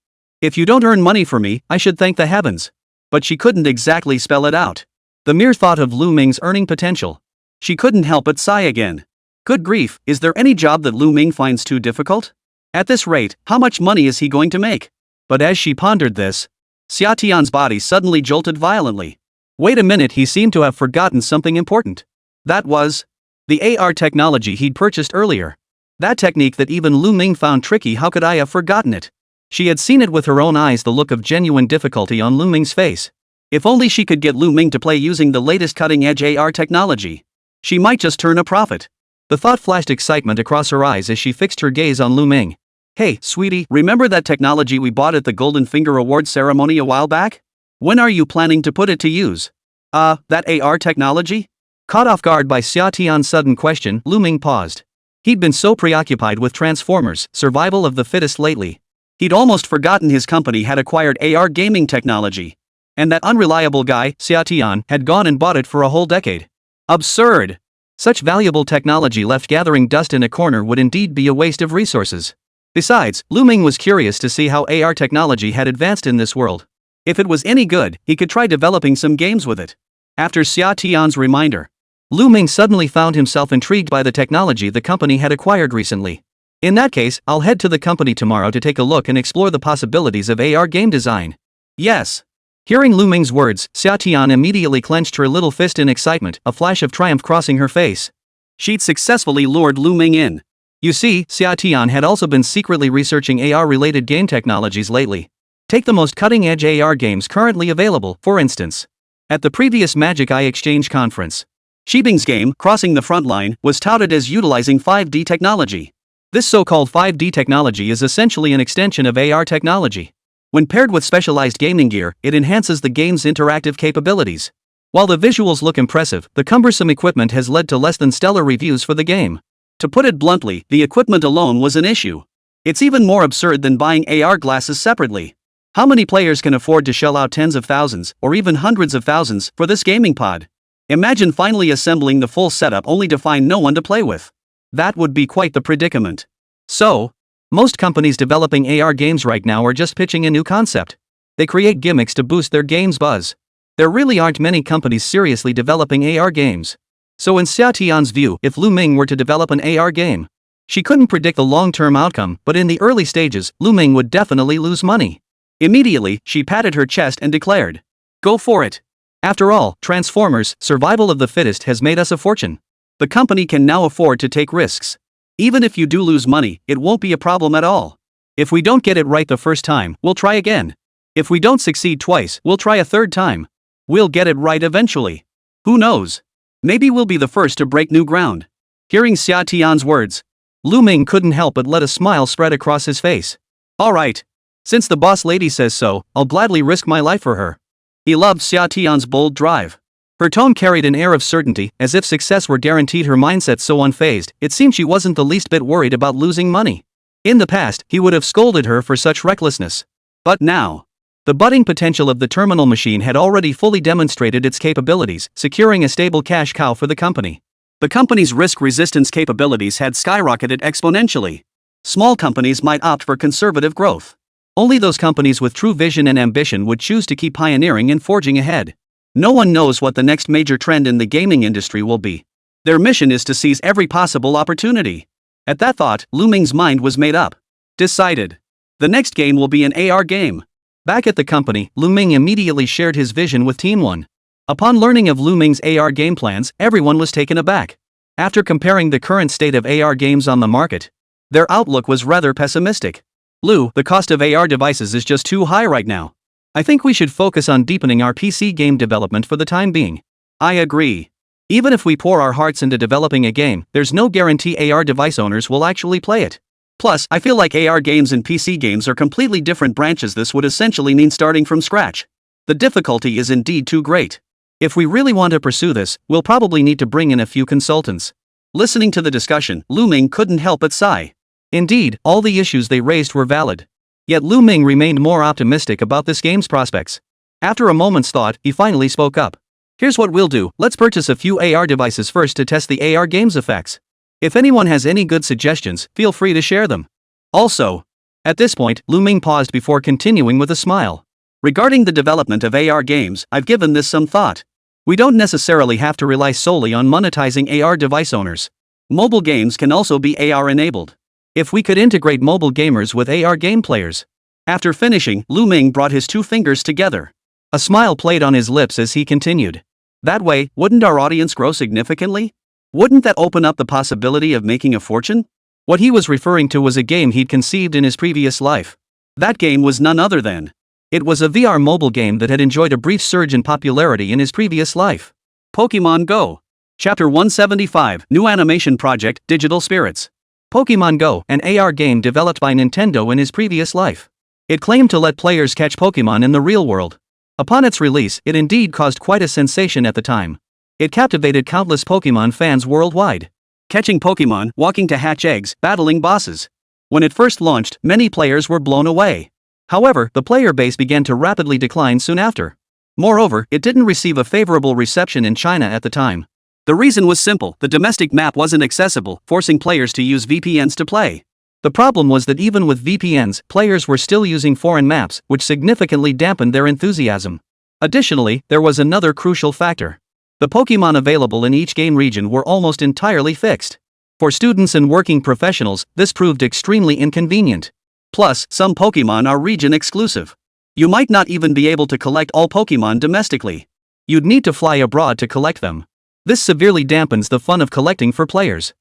If you don't earn money for me, I should thank the heavens. But she couldn't exactly spell it out. The mere thought of Lù Ming's earning potential. She couldn't help but sigh again. Good grief, is there any job that Lù Ming finds too difficult? At this rate, how much money is he going to make? But as she pondered this, Xià Tiān's body suddenly jolted violently. Wait a minute, he seemed to have forgotten something important. That was the AR technology he'd purchased earlier. That technique that even Lù Ming found tricky. How could I have forgotten it? She had seen it with her own eyes, the look of genuine difficulty on Lù Ming's face. If only she could get Lù Ming to play using the latest cutting-edge AR technology. She might just turn a profit. The thought flashed excitement across her eyes as she fixed her gaze on Lù Ming. Hey, sweetie, remember that technology we bought at the Golden Finger Awards ceremony a while back? When are you planning to put it to use? That AR technology? Caught off guard by Xià Tiān's sudden question, Lù Ming paused. He'd been so preoccupied with Transformers, survival of the fittest lately. He'd almost forgotten his company had acquired AR gaming technology. And that unreliable guy, Xià Tiān, had gone and bought it for a whole decade. Absurd! Such valuable technology left gathering dust in a corner would indeed be a waste of resources. Besides, Lù Ming was curious to see how AR technology had advanced in this world. If it was any good, he could try developing some games with it. After Xià Tiān's reminder, Lù Ming suddenly found himself intrigued by the technology the company had acquired recently. In that case, I'll head to the company tomorrow to take a look and explore the possibilities of AR game design. Yes. Hearing Lù Ming's words, Xià Tiān immediately clenched her little fist in excitement, a flash of triumph crossing her face. She'd successfully lured Lù Ming in. You see, Xià Tiān had also been secretly researching AR-related game technologies lately. Take the most cutting-edge AR games currently available, for instance. At the previous Magic Eye Exchange conference, Shibing's game, Crossing the Frontline, was touted as utilizing 5D technology. This so-called 5D technology is essentially an extension of AR technology. When paired with specialized gaming gear, it enhances the game's interactive capabilities. While the visuals look impressive, the cumbersome equipment has led to less than stellar reviews for the game. To put it bluntly, the equipment alone was an issue. It's even more absurd than buying AR glasses separately. How many players can afford to shell out tens of thousands, or even hundreds of thousands, for this gaming pod? Imagine finally assembling the full setup only to find no one to play with. That would be quite the predicament. So, most companies developing AR games right now are just pitching a new concept. They create gimmicks to boost their game's buzz. There really aren't many companies seriously developing AR games. So in Xià Tiān's view, if Lù Ming were to develop an AR game, she couldn't predict the long-term outcome, but in the early stages, Lù Ming would definitely lose money. Immediately, she patted her chest and declared, "Go for it. After all, Transformers, survival of the fittest has made us a fortune. The company can now afford to take risks. Even if you do lose money, it won't be a problem at all. If we don't get it right the first time, we'll try again. If we don't succeed twice, we'll try a third time. We'll get it right eventually. Who knows? Maybe we'll be the first to break new ground." Hearing Xià Tiān's words, Lù Ming couldn't help but let a smile spread across his face. All right. Since the boss lady says so, I'll gladly risk my life for her. He loved Xià Tiān's bold drive. Her tone carried an air of certainty, as if success were guaranteed. Her mindset so unfazed, it seemed she wasn't the least bit worried about losing money. In the past, he would have scolded her for such recklessness. But now, the budding potential of the terminal machine had already fully demonstrated its capabilities, securing a stable cash cow for the company. The company's risk resistance capabilities had skyrocketed exponentially. Small companies might opt for conservative growth. Only those companies with true vision and ambition would choose to keep pioneering and forging ahead. No one knows what the next major trend in the gaming industry will be. Their mission is to seize every possible opportunity. At that thought, Lù Ming's mind was made up. Decided. The next game will be an AR game. Back at the company, Lù Ming immediately shared his vision with Team 1. Upon learning of Lù Ming's AR game plans, everyone was taken aback. After comparing the current state of AR games on the market, their outlook was rather pessimistic. Lù, the cost of AR devices is just too high right now. I think we should focus on deepening our PC game development for the time being. I agree. Even if we pour our hearts into developing a game, there's no guarantee AR device owners will actually play it. Plus, I feel like AR games and PC games are completely different branches. This would essentially mean starting from scratch. The difficulty is indeed too great. If we really want to pursue this, we'll probably need to bring in a few consultants. Listening to the discussion, Lù Ming couldn't help but sigh. Indeed, all the issues they raised were valid. Yet Lù Ming remained more optimistic about this game's prospects. After a moment's thought, he finally spoke up. Here's what we'll do, let's purchase a few AR devices first to test the AR game's effects. If anyone has any good suggestions, feel free to share them. Also, At this point, Lù Ming paused before continuing with a smile. Regarding the development of AR games, I've given this some thought. We don't necessarily have to rely solely on monetizing AR device owners. Mobile games can also be AR enabled. If we could integrate mobile gamers with AR game players. After finishing, Lù Ming brought his two fingers together. A smile played on his lips as he continued. That way, wouldn't our audience grow significantly? Wouldn't that open up the possibility of making a fortune? What he was referring to was a game he'd conceived in his previous life. That game was none other than. It was a VR mobile game that had enjoyed a brief surge in popularity in his previous life. Pokemon Go. Chapter 175, New Animation Project, Digital Spirits. Pokemon Go, an AR game developed by Nintendo in his previous life. It claimed to let players catch Pokemon in the real world. Upon its release, it indeed caused quite a sensation at the time. It captivated countless Pokemon fans worldwide. Catching Pokemon, walking to hatch eggs, battling bosses. When it first launched, many players were blown away. However, the player base began to rapidly decline soon after. Moreover, it didn't receive a favorable reception in China at the time. The reason was simple: the domestic map wasn't accessible, forcing players to use VPNs to play. The problem was that even with VPNs, players were still using foreign maps, which significantly dampened their enthusiasm. Additionally, there was another crucial factor. The Pokemon available in each game region were almost entirely fixed. For students and working professionals, this proved extremely inconvenient. Plus, some Pokemon are region exclusive. You might not even be able to collect all Pokemon domestically. You'd need to fly abroad to collect them. This severely dampens the fun of collecting for players.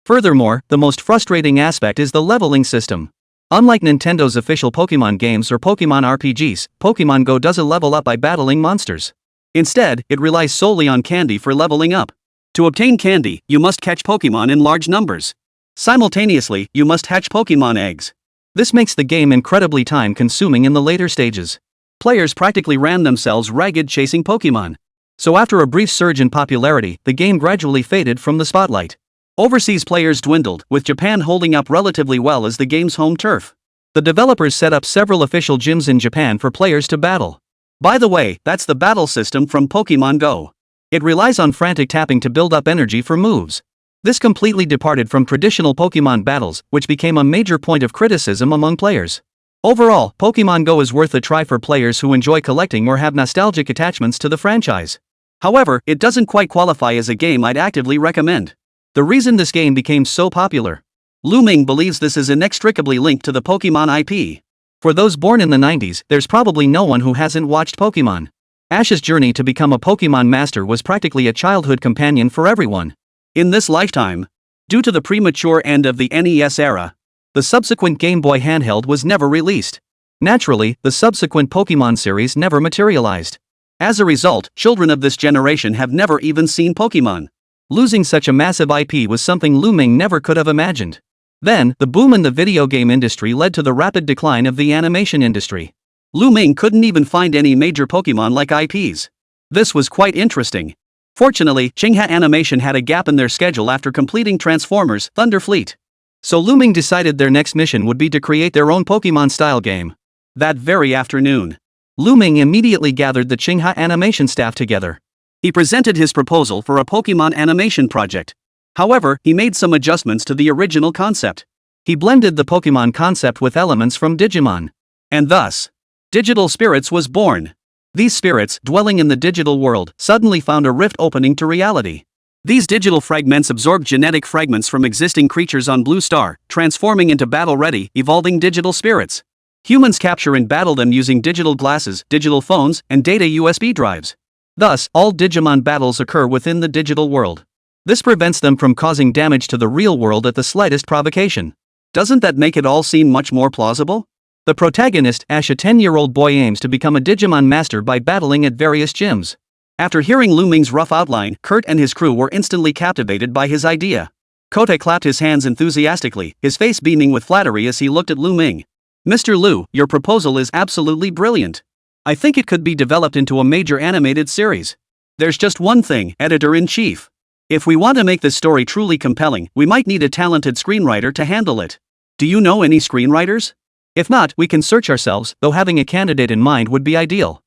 Furthermore, the most frustrating aspect is the leveling system. Unlike Nintendo's official Pokemon games or Pokemon RPGs, Pokemon Go doesn't level up by battling monsters. Instead, it relies solely on candy for leveling up. To obtain candy, you must catch Pokemon in large numbers. Simultaneously, you must hatch Pokemon eggs. This makes the game incredibly time-consuming in the later stages. Players practically ran themselves ragged chasing Pokemon. So after a brief surge in popularity, the game gradually faded from the spotlight. Overseas players dwindled, with Japan holding up relatively well as the game's home turf. The developers set up several official gyms in Japan for players to battle. By the way, that's the battle system from Pokemon Go. It relies on frantic tapping to build up energy for moves. This completely departed from traditional Pokemon battles, which became a major point of criticism among players. Overall, Pokemon Go is worth a try for players who enjoy collecting or have nostalgic attachments to the franchise. However, it doesn't quite qualify as a game I'd actively recommend. The reason this game became so popular. Lù Ming believes this is inextricably linked to the Pokemon IP. For those born in the 90s, there's probably no one who hasn't watched Pokemon. Ash's journey to become a Pokemon master was practically a childhood companion for everyone. In this lifetime, due to the premature end of the NES era, the subsequent Game Boy handheld was never released. Naturally, the subsequent Pokemon series never materialized. As a result, children of this generation have never even seen Pokemon. Losing such a massive IP was something Lù Ming never could have imagined. Then, the boom in the video game industry led to the rapid decline of the animation industry. Lù Ming couldn't even find any major Pokemon-like IPs. This was quite interesting. Fortunately, Xinhua Animation had a gap in their schedule after completing Transformers: Thunder Fleet. So Lù Ming decided their next mission would be to create their own Pokemon-style game. That very afternoon, Lù Ming immediately gathered the Xinhua Animation staff together. He presented his proposal for a Pokemon animation project. However, he made some adjustments to the original concept. He blended the Pokemon concept with elements from Digimon. And thus, Digital Spirits was born. These spirits, dwelling in the digital world, suddenly found a rift opening to reality. These digital fragments absorbed genetic fragments from existing creatures on Blue Star, transforming into battle-ready, evolving digital spirits. Humans capture and battle them using digital glasses, digital phones, and data USB drives. Thus, all Digimon battles occur within the digital world. This prevents them from causing damage to the real world at the slightest provocation. Doesn't that make it all seem much more plausible? The protagonist, Ash, a 10-year-old boy, aims to become a Digimon master by battling at various gyms. After hearing Lù Ming's rough outline, Kurt and his crew were instantly captivated by his idea. Kote clapped his hands enthusiastically, his face beaming with flattery as he looked at Lù Ming. Mr. Lù, your proposal is absolutely brilliant. I think it could be developed into a major animated series. There's just one thing, Editor-in-Chief. If we want to make this story truly compelling, we might need a talented screenwriter to handle it. Do you know any screenwriters? If not, we can search ourselves, though having a candidate in mind would be ideal.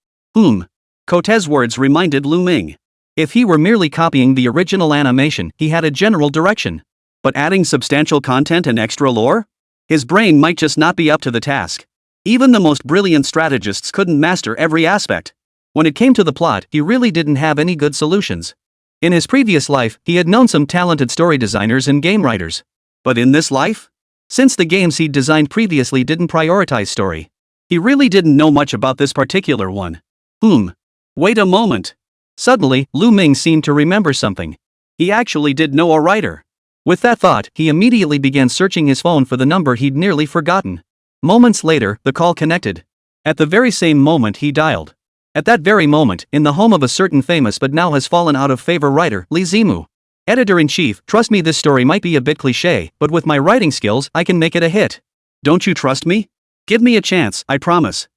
Kote's words reminded Lù Ming. If he were merely copying the original animation, he had a general direction. But adding substantial content and extra lore? His brain might just not be up to the task. Even the most brilliant strategists couldn't master every aspect. When it came to the plot, he really didn't have any good solutions. In his previous life, he had known some talented story designers and game writers. But in this life? Since the games he'd designed previously didn't prioritize story, he really didn't know much about this particular one. Wait a moment. Suddenly, Lù Ming seemed to remember something. He actually did know a writer. With that thought, he immediately began searching his phone for the number he'd nearly forgotten. Moments later, the call connected. At the very same moment he dialed. At that very moment, in the home of a certain famous but now has fallen out of favor writer, Li Zimu. Editor-in-chief, trust me, this story might be a bit cliché, but with my writing skills, I can make it a hit. Don't you trust me? Give me a chance, I promise.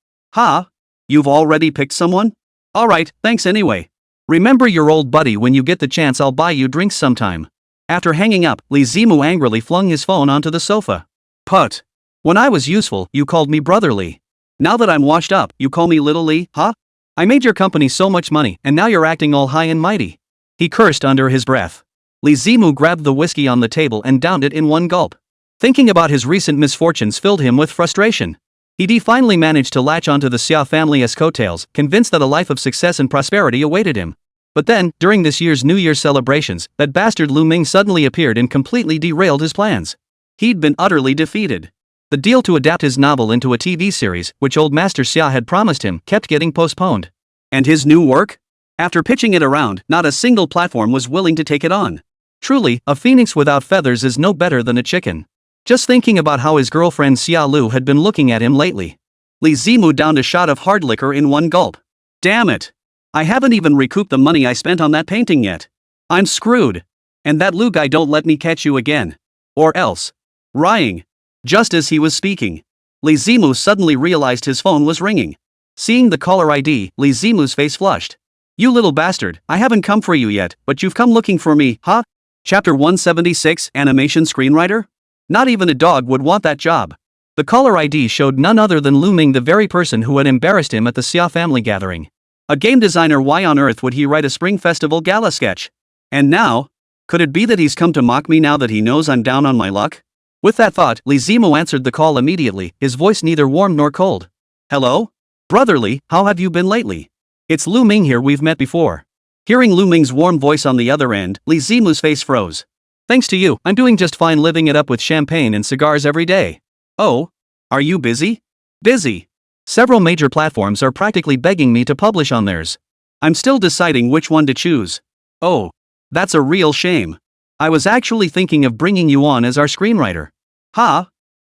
You've already picked someone? Alright, thanks anyway. Remember your old buddy when you get the chance, I'll buy you drinks sometime. After hanging up, Li Zimu angrily flung his phone onto the sofa. Put. When I was useful, you called me brotherly. Now that I'm washed up, you call me little Li, huh? I made your company so much money, and now you're acting all high and mighty. He cursed under his breath. Li Zimu grabbed the whiskey on the table and downed it in one gulp. Thinking about his recent misfortunes filled him with frustration. He finally managed to latch onto the Sia family's coattails, convinced that a life of success and prosperity awaited him. But then, during this year's New Year's celebrations, that bastard Lù Ming suddenly appeared and completely derailed his plans. He'd been utterly defeated. The deal to adapt his novel into a TV series, which old Master Sia had promised him, kept getting postponed. And his new work? After pitching it around, not a single platform was willing to take it on. Truly, a phoenix without feathers is no better than a chicken. Just thinking about how his girlfriend Xia Lu had been looking at him lately. Li Zimu downed a shot of hard liquor in one gulp. Damn it! I haven't even recouped the money I spent on that painting yet. I'm screwed. And that Lu guy, don't let me catch you again. Or else. Rying. Just as he was speaking, Li Zimu suddenly realized his phone was ringing. Seeing the caller ID, Li Zimu's face flushed. You little bastard, I haven't come for you yet, but you've come looking for me, huh? Chapter 176, Animation Screenwriter? Not even a dog would want that job. The caller ID showed none other than Lù Ming, the very person who had embarrassed him at the Sia Family Gathering. A game designer, why on earth would he write a Spring Festival gala sketch? And now? Could it be that he's come to mock me now that he knows I'm down on my luck? With that thought, Li Zimu answered the call immediately, his voice neither warm nor cold. Hello? Brotherly, how have you been lately? It's Lù Ming here, we've met before. Hearing Lù Ming's warm voice on the other end, Li Zimu's face froze. Thanks to you, I'm doing just fine, living it up with champagne and cigars every day. Oh? Are you busy? Busy. Several major platforms are practically begging me to publish on theirs. I'm still deciding which one to choose. Oh. That's a real shame. I was actually thinking of bringing you on as our screenwriter.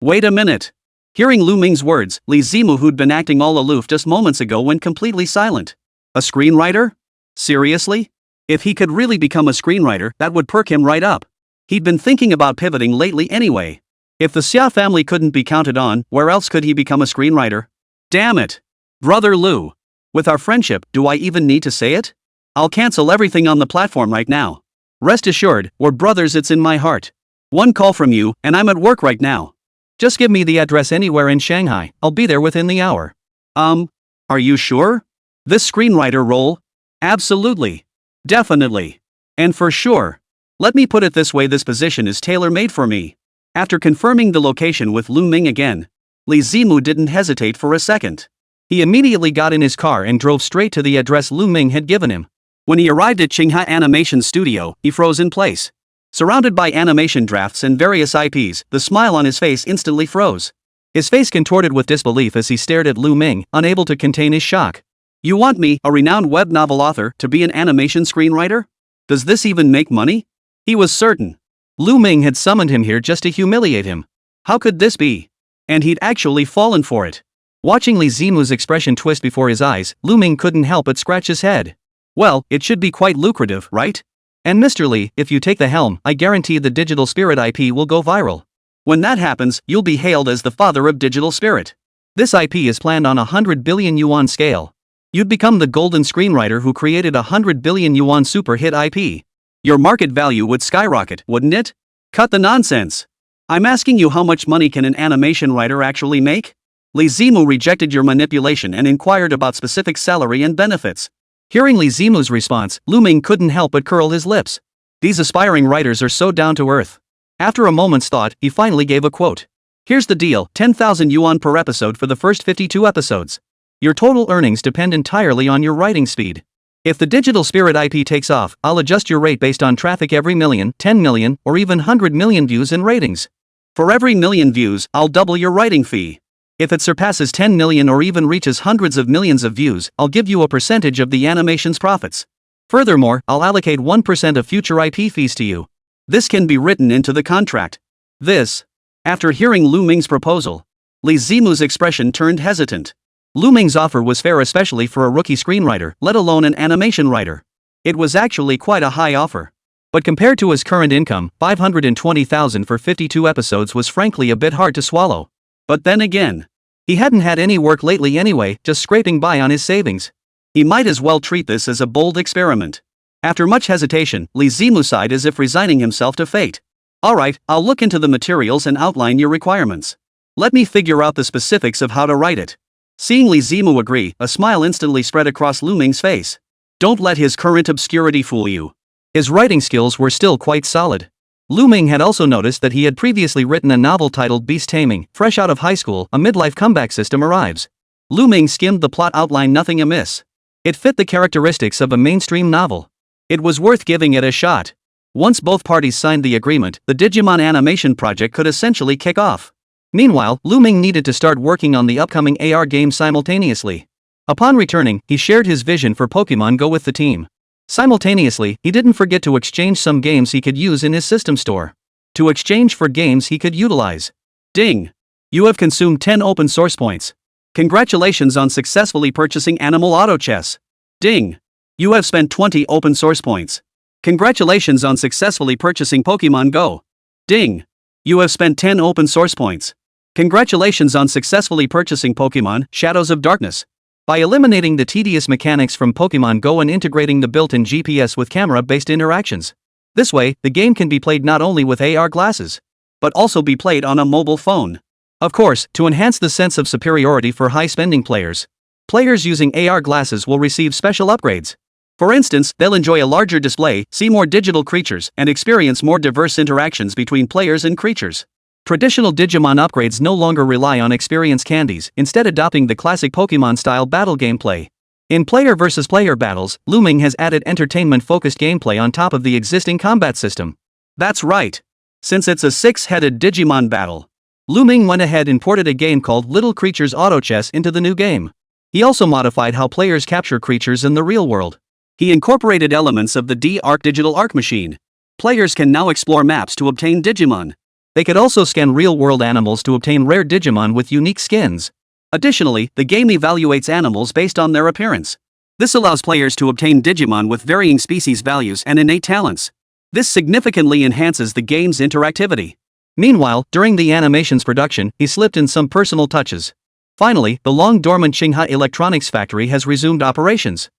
Wait a minute. Hearing Lù Ming's words, Li Zimu, who'd been acting all aloof just moments ago, went completely silent. A screenwriter? Seriously? If he could really become a screenwriter, that would perk him right up. He'd been thinking about pivoting lately anyway. If the Sia family couldn't be counted on, where else could he become a screenwriter? Damn it. Brother Lù. With our friendship, do I even need to say it? I'll cancel everything on the platform right now. Rest assured, we're brothers, it's in my heart. One call from you, and I'm at work right now. Just give me the address anywhere in Shanghai, I'll be there within the hour. Are you sure? This screenwriter role? Absolutely. Definitely. And for sure. Let me put it this way, this position is tailor-made for me. After confirming the location with Lù Ming again, Li Zimu didn't hesitate for a second. He immediately got in his car and drove straight to the address Lù Ming had given him. When he arrived at Qinghai Animation Studio, he froze in place. Surrounded by animation drafts and various IPs, the smile on his face instantly froze. His face contorted with disbelief as he stared at Lù Ming, unable to contain his shock. You want me, a renowned web novel author, to be an animation screenwriter? Does this even make money? He was certain. Lù Ming had summoned him here just to humiliate him. How could this be? And he'd actually fallen for it. Watching Li Zimu's expression twist before his eyes, Lù Ming couldn't help but scratch his head. Well, it should be quite lucrative, right? And Mr. Li, if you take the helm, I guarantee the Digital Spirit IP will go viral. When that happens, you'll be hailed as the father of Digital Spirit. This IP is planned on 100 billion yuan scale. You'd become the golden screenwriter who created 100 billion yuan super hit IP. Your market value would skyrocket, wouldn't it? Cut the nonsense. I'm asking you, how much money can an animation writer actually make? Li Zimu rejected your manipulation and inquired about specific salary and benefits. Hearing Li Zimu's response, Lù Ming couldn't help but curl his lips. These aspiring writers are so down to earth. After a moment's thought, he finally gave a quote. Here's the deal, 10,000 yuan per episode for the first 52 episodes. Your total earnings depend entirely on your writing speed. If the Digital Spirit IP takes off, I'll adjust your rate based on traffic every million, 10 million, or even 100 million views and ratings. For every million views, I'll double your writing fee. If it surpasses 10 million or even reaches hundreds of millions of views, I'll give you a percentage of the animation's profits. Furthermore, I'll allocate 1% of future IP fees to you. This can be written into the contract. After hearing Lù Ming's proposal, Li Zimu's expression turned hesitant. Lù Ming's offer was fair, especially for a rookie screenwriter, let alone an animation writer. It was actually quite a high offer. But compared to his current income, 520,000 for 52 episodes was frankly a bit hard to swallow. But then again, he hadn't had any work lately anyway, just scraping by on his savings. He might as well treat this as a bold experiment. After much hesitation, Li Zimu sighed as if resigning himself to fate. Alright, I'll look into the materials and outline your requirements. Let me figure out the specifics of how to write it. Seeing Li Zimu agree, a smile instantly spread across Lù Ming's face. Don't let his current obscurity fool you. His writing skills were still quite solid. Lù Ming had also noticed that he had previously written a novel titled Beast Taming. Fresh out of high school, a midlife comeback system arrives. Lù Ming skimmed the plot outline, nothing amiss. It fit the characteristics of a mainstream novel. It was worth giving it a shot. Once both parties signed the agreement, the Digimon animation project could essentially kick off. Meanwhile, Lù Ming needed to start working on the upcoming AR game simultaneously. Upon returning, he shared his vision for Pokemon Go with the team. Simultaneously, he didn't forget to exchange some games he could use in his system store. To exchange for games he could utilize. Ding! You have consumed 10 open source points. Congratulations on successfully purchasing Animal Auto Chess. Ding! You have spent 20 open source points. Congratulations on successfully purchasing Pokemon Go. Ding! You have spent 10 open source points. Congratulations on successfully purchasing Pokemon Shadows of Darkness. By eliminating the tedious mechanics from Pokemon Go and integrating the built-in GPS with camera-based interactions. This way, the game can be played not only with AR glasses, but also be played on a mobile phone. Of course, to enhance the sense of superiority for high-spending players, players using AR glasses will receive special upgrades. For instance, they'll enjoy a larger display, see more digital creatures, and experience more diverse interactions between players and creatures. Traditional Digimon upgrades no longer rely on experience candies, instead adopting the classic Pokemon-style battle gameplay. In player versus player battles, Lù Ming has added entertainment-focused gameplay on top of the existing combat system. That's right. Since it's a six-headed Digimon battle, Lù Ming went ahead and ported a game called Little Creatures Auto Chess into the new game. He also modified how players capture creatures in the real world. He incorporated elements of the D-Arc digital arc machine. Players can now explore maps to obtain Digimon. They could also scan real-world animals to obtain rare Digimon with unique skins. Additionally, the game evaluates animals based on their appearance. This allows players to obtain Digimon with varying species values and innate talents. This significantly enhances the game's interactivity. Meanwhile, during the animation's production, he slipped in some personal touches. Finally, the long-dormant Qinghe Electronics factory has resumed operations.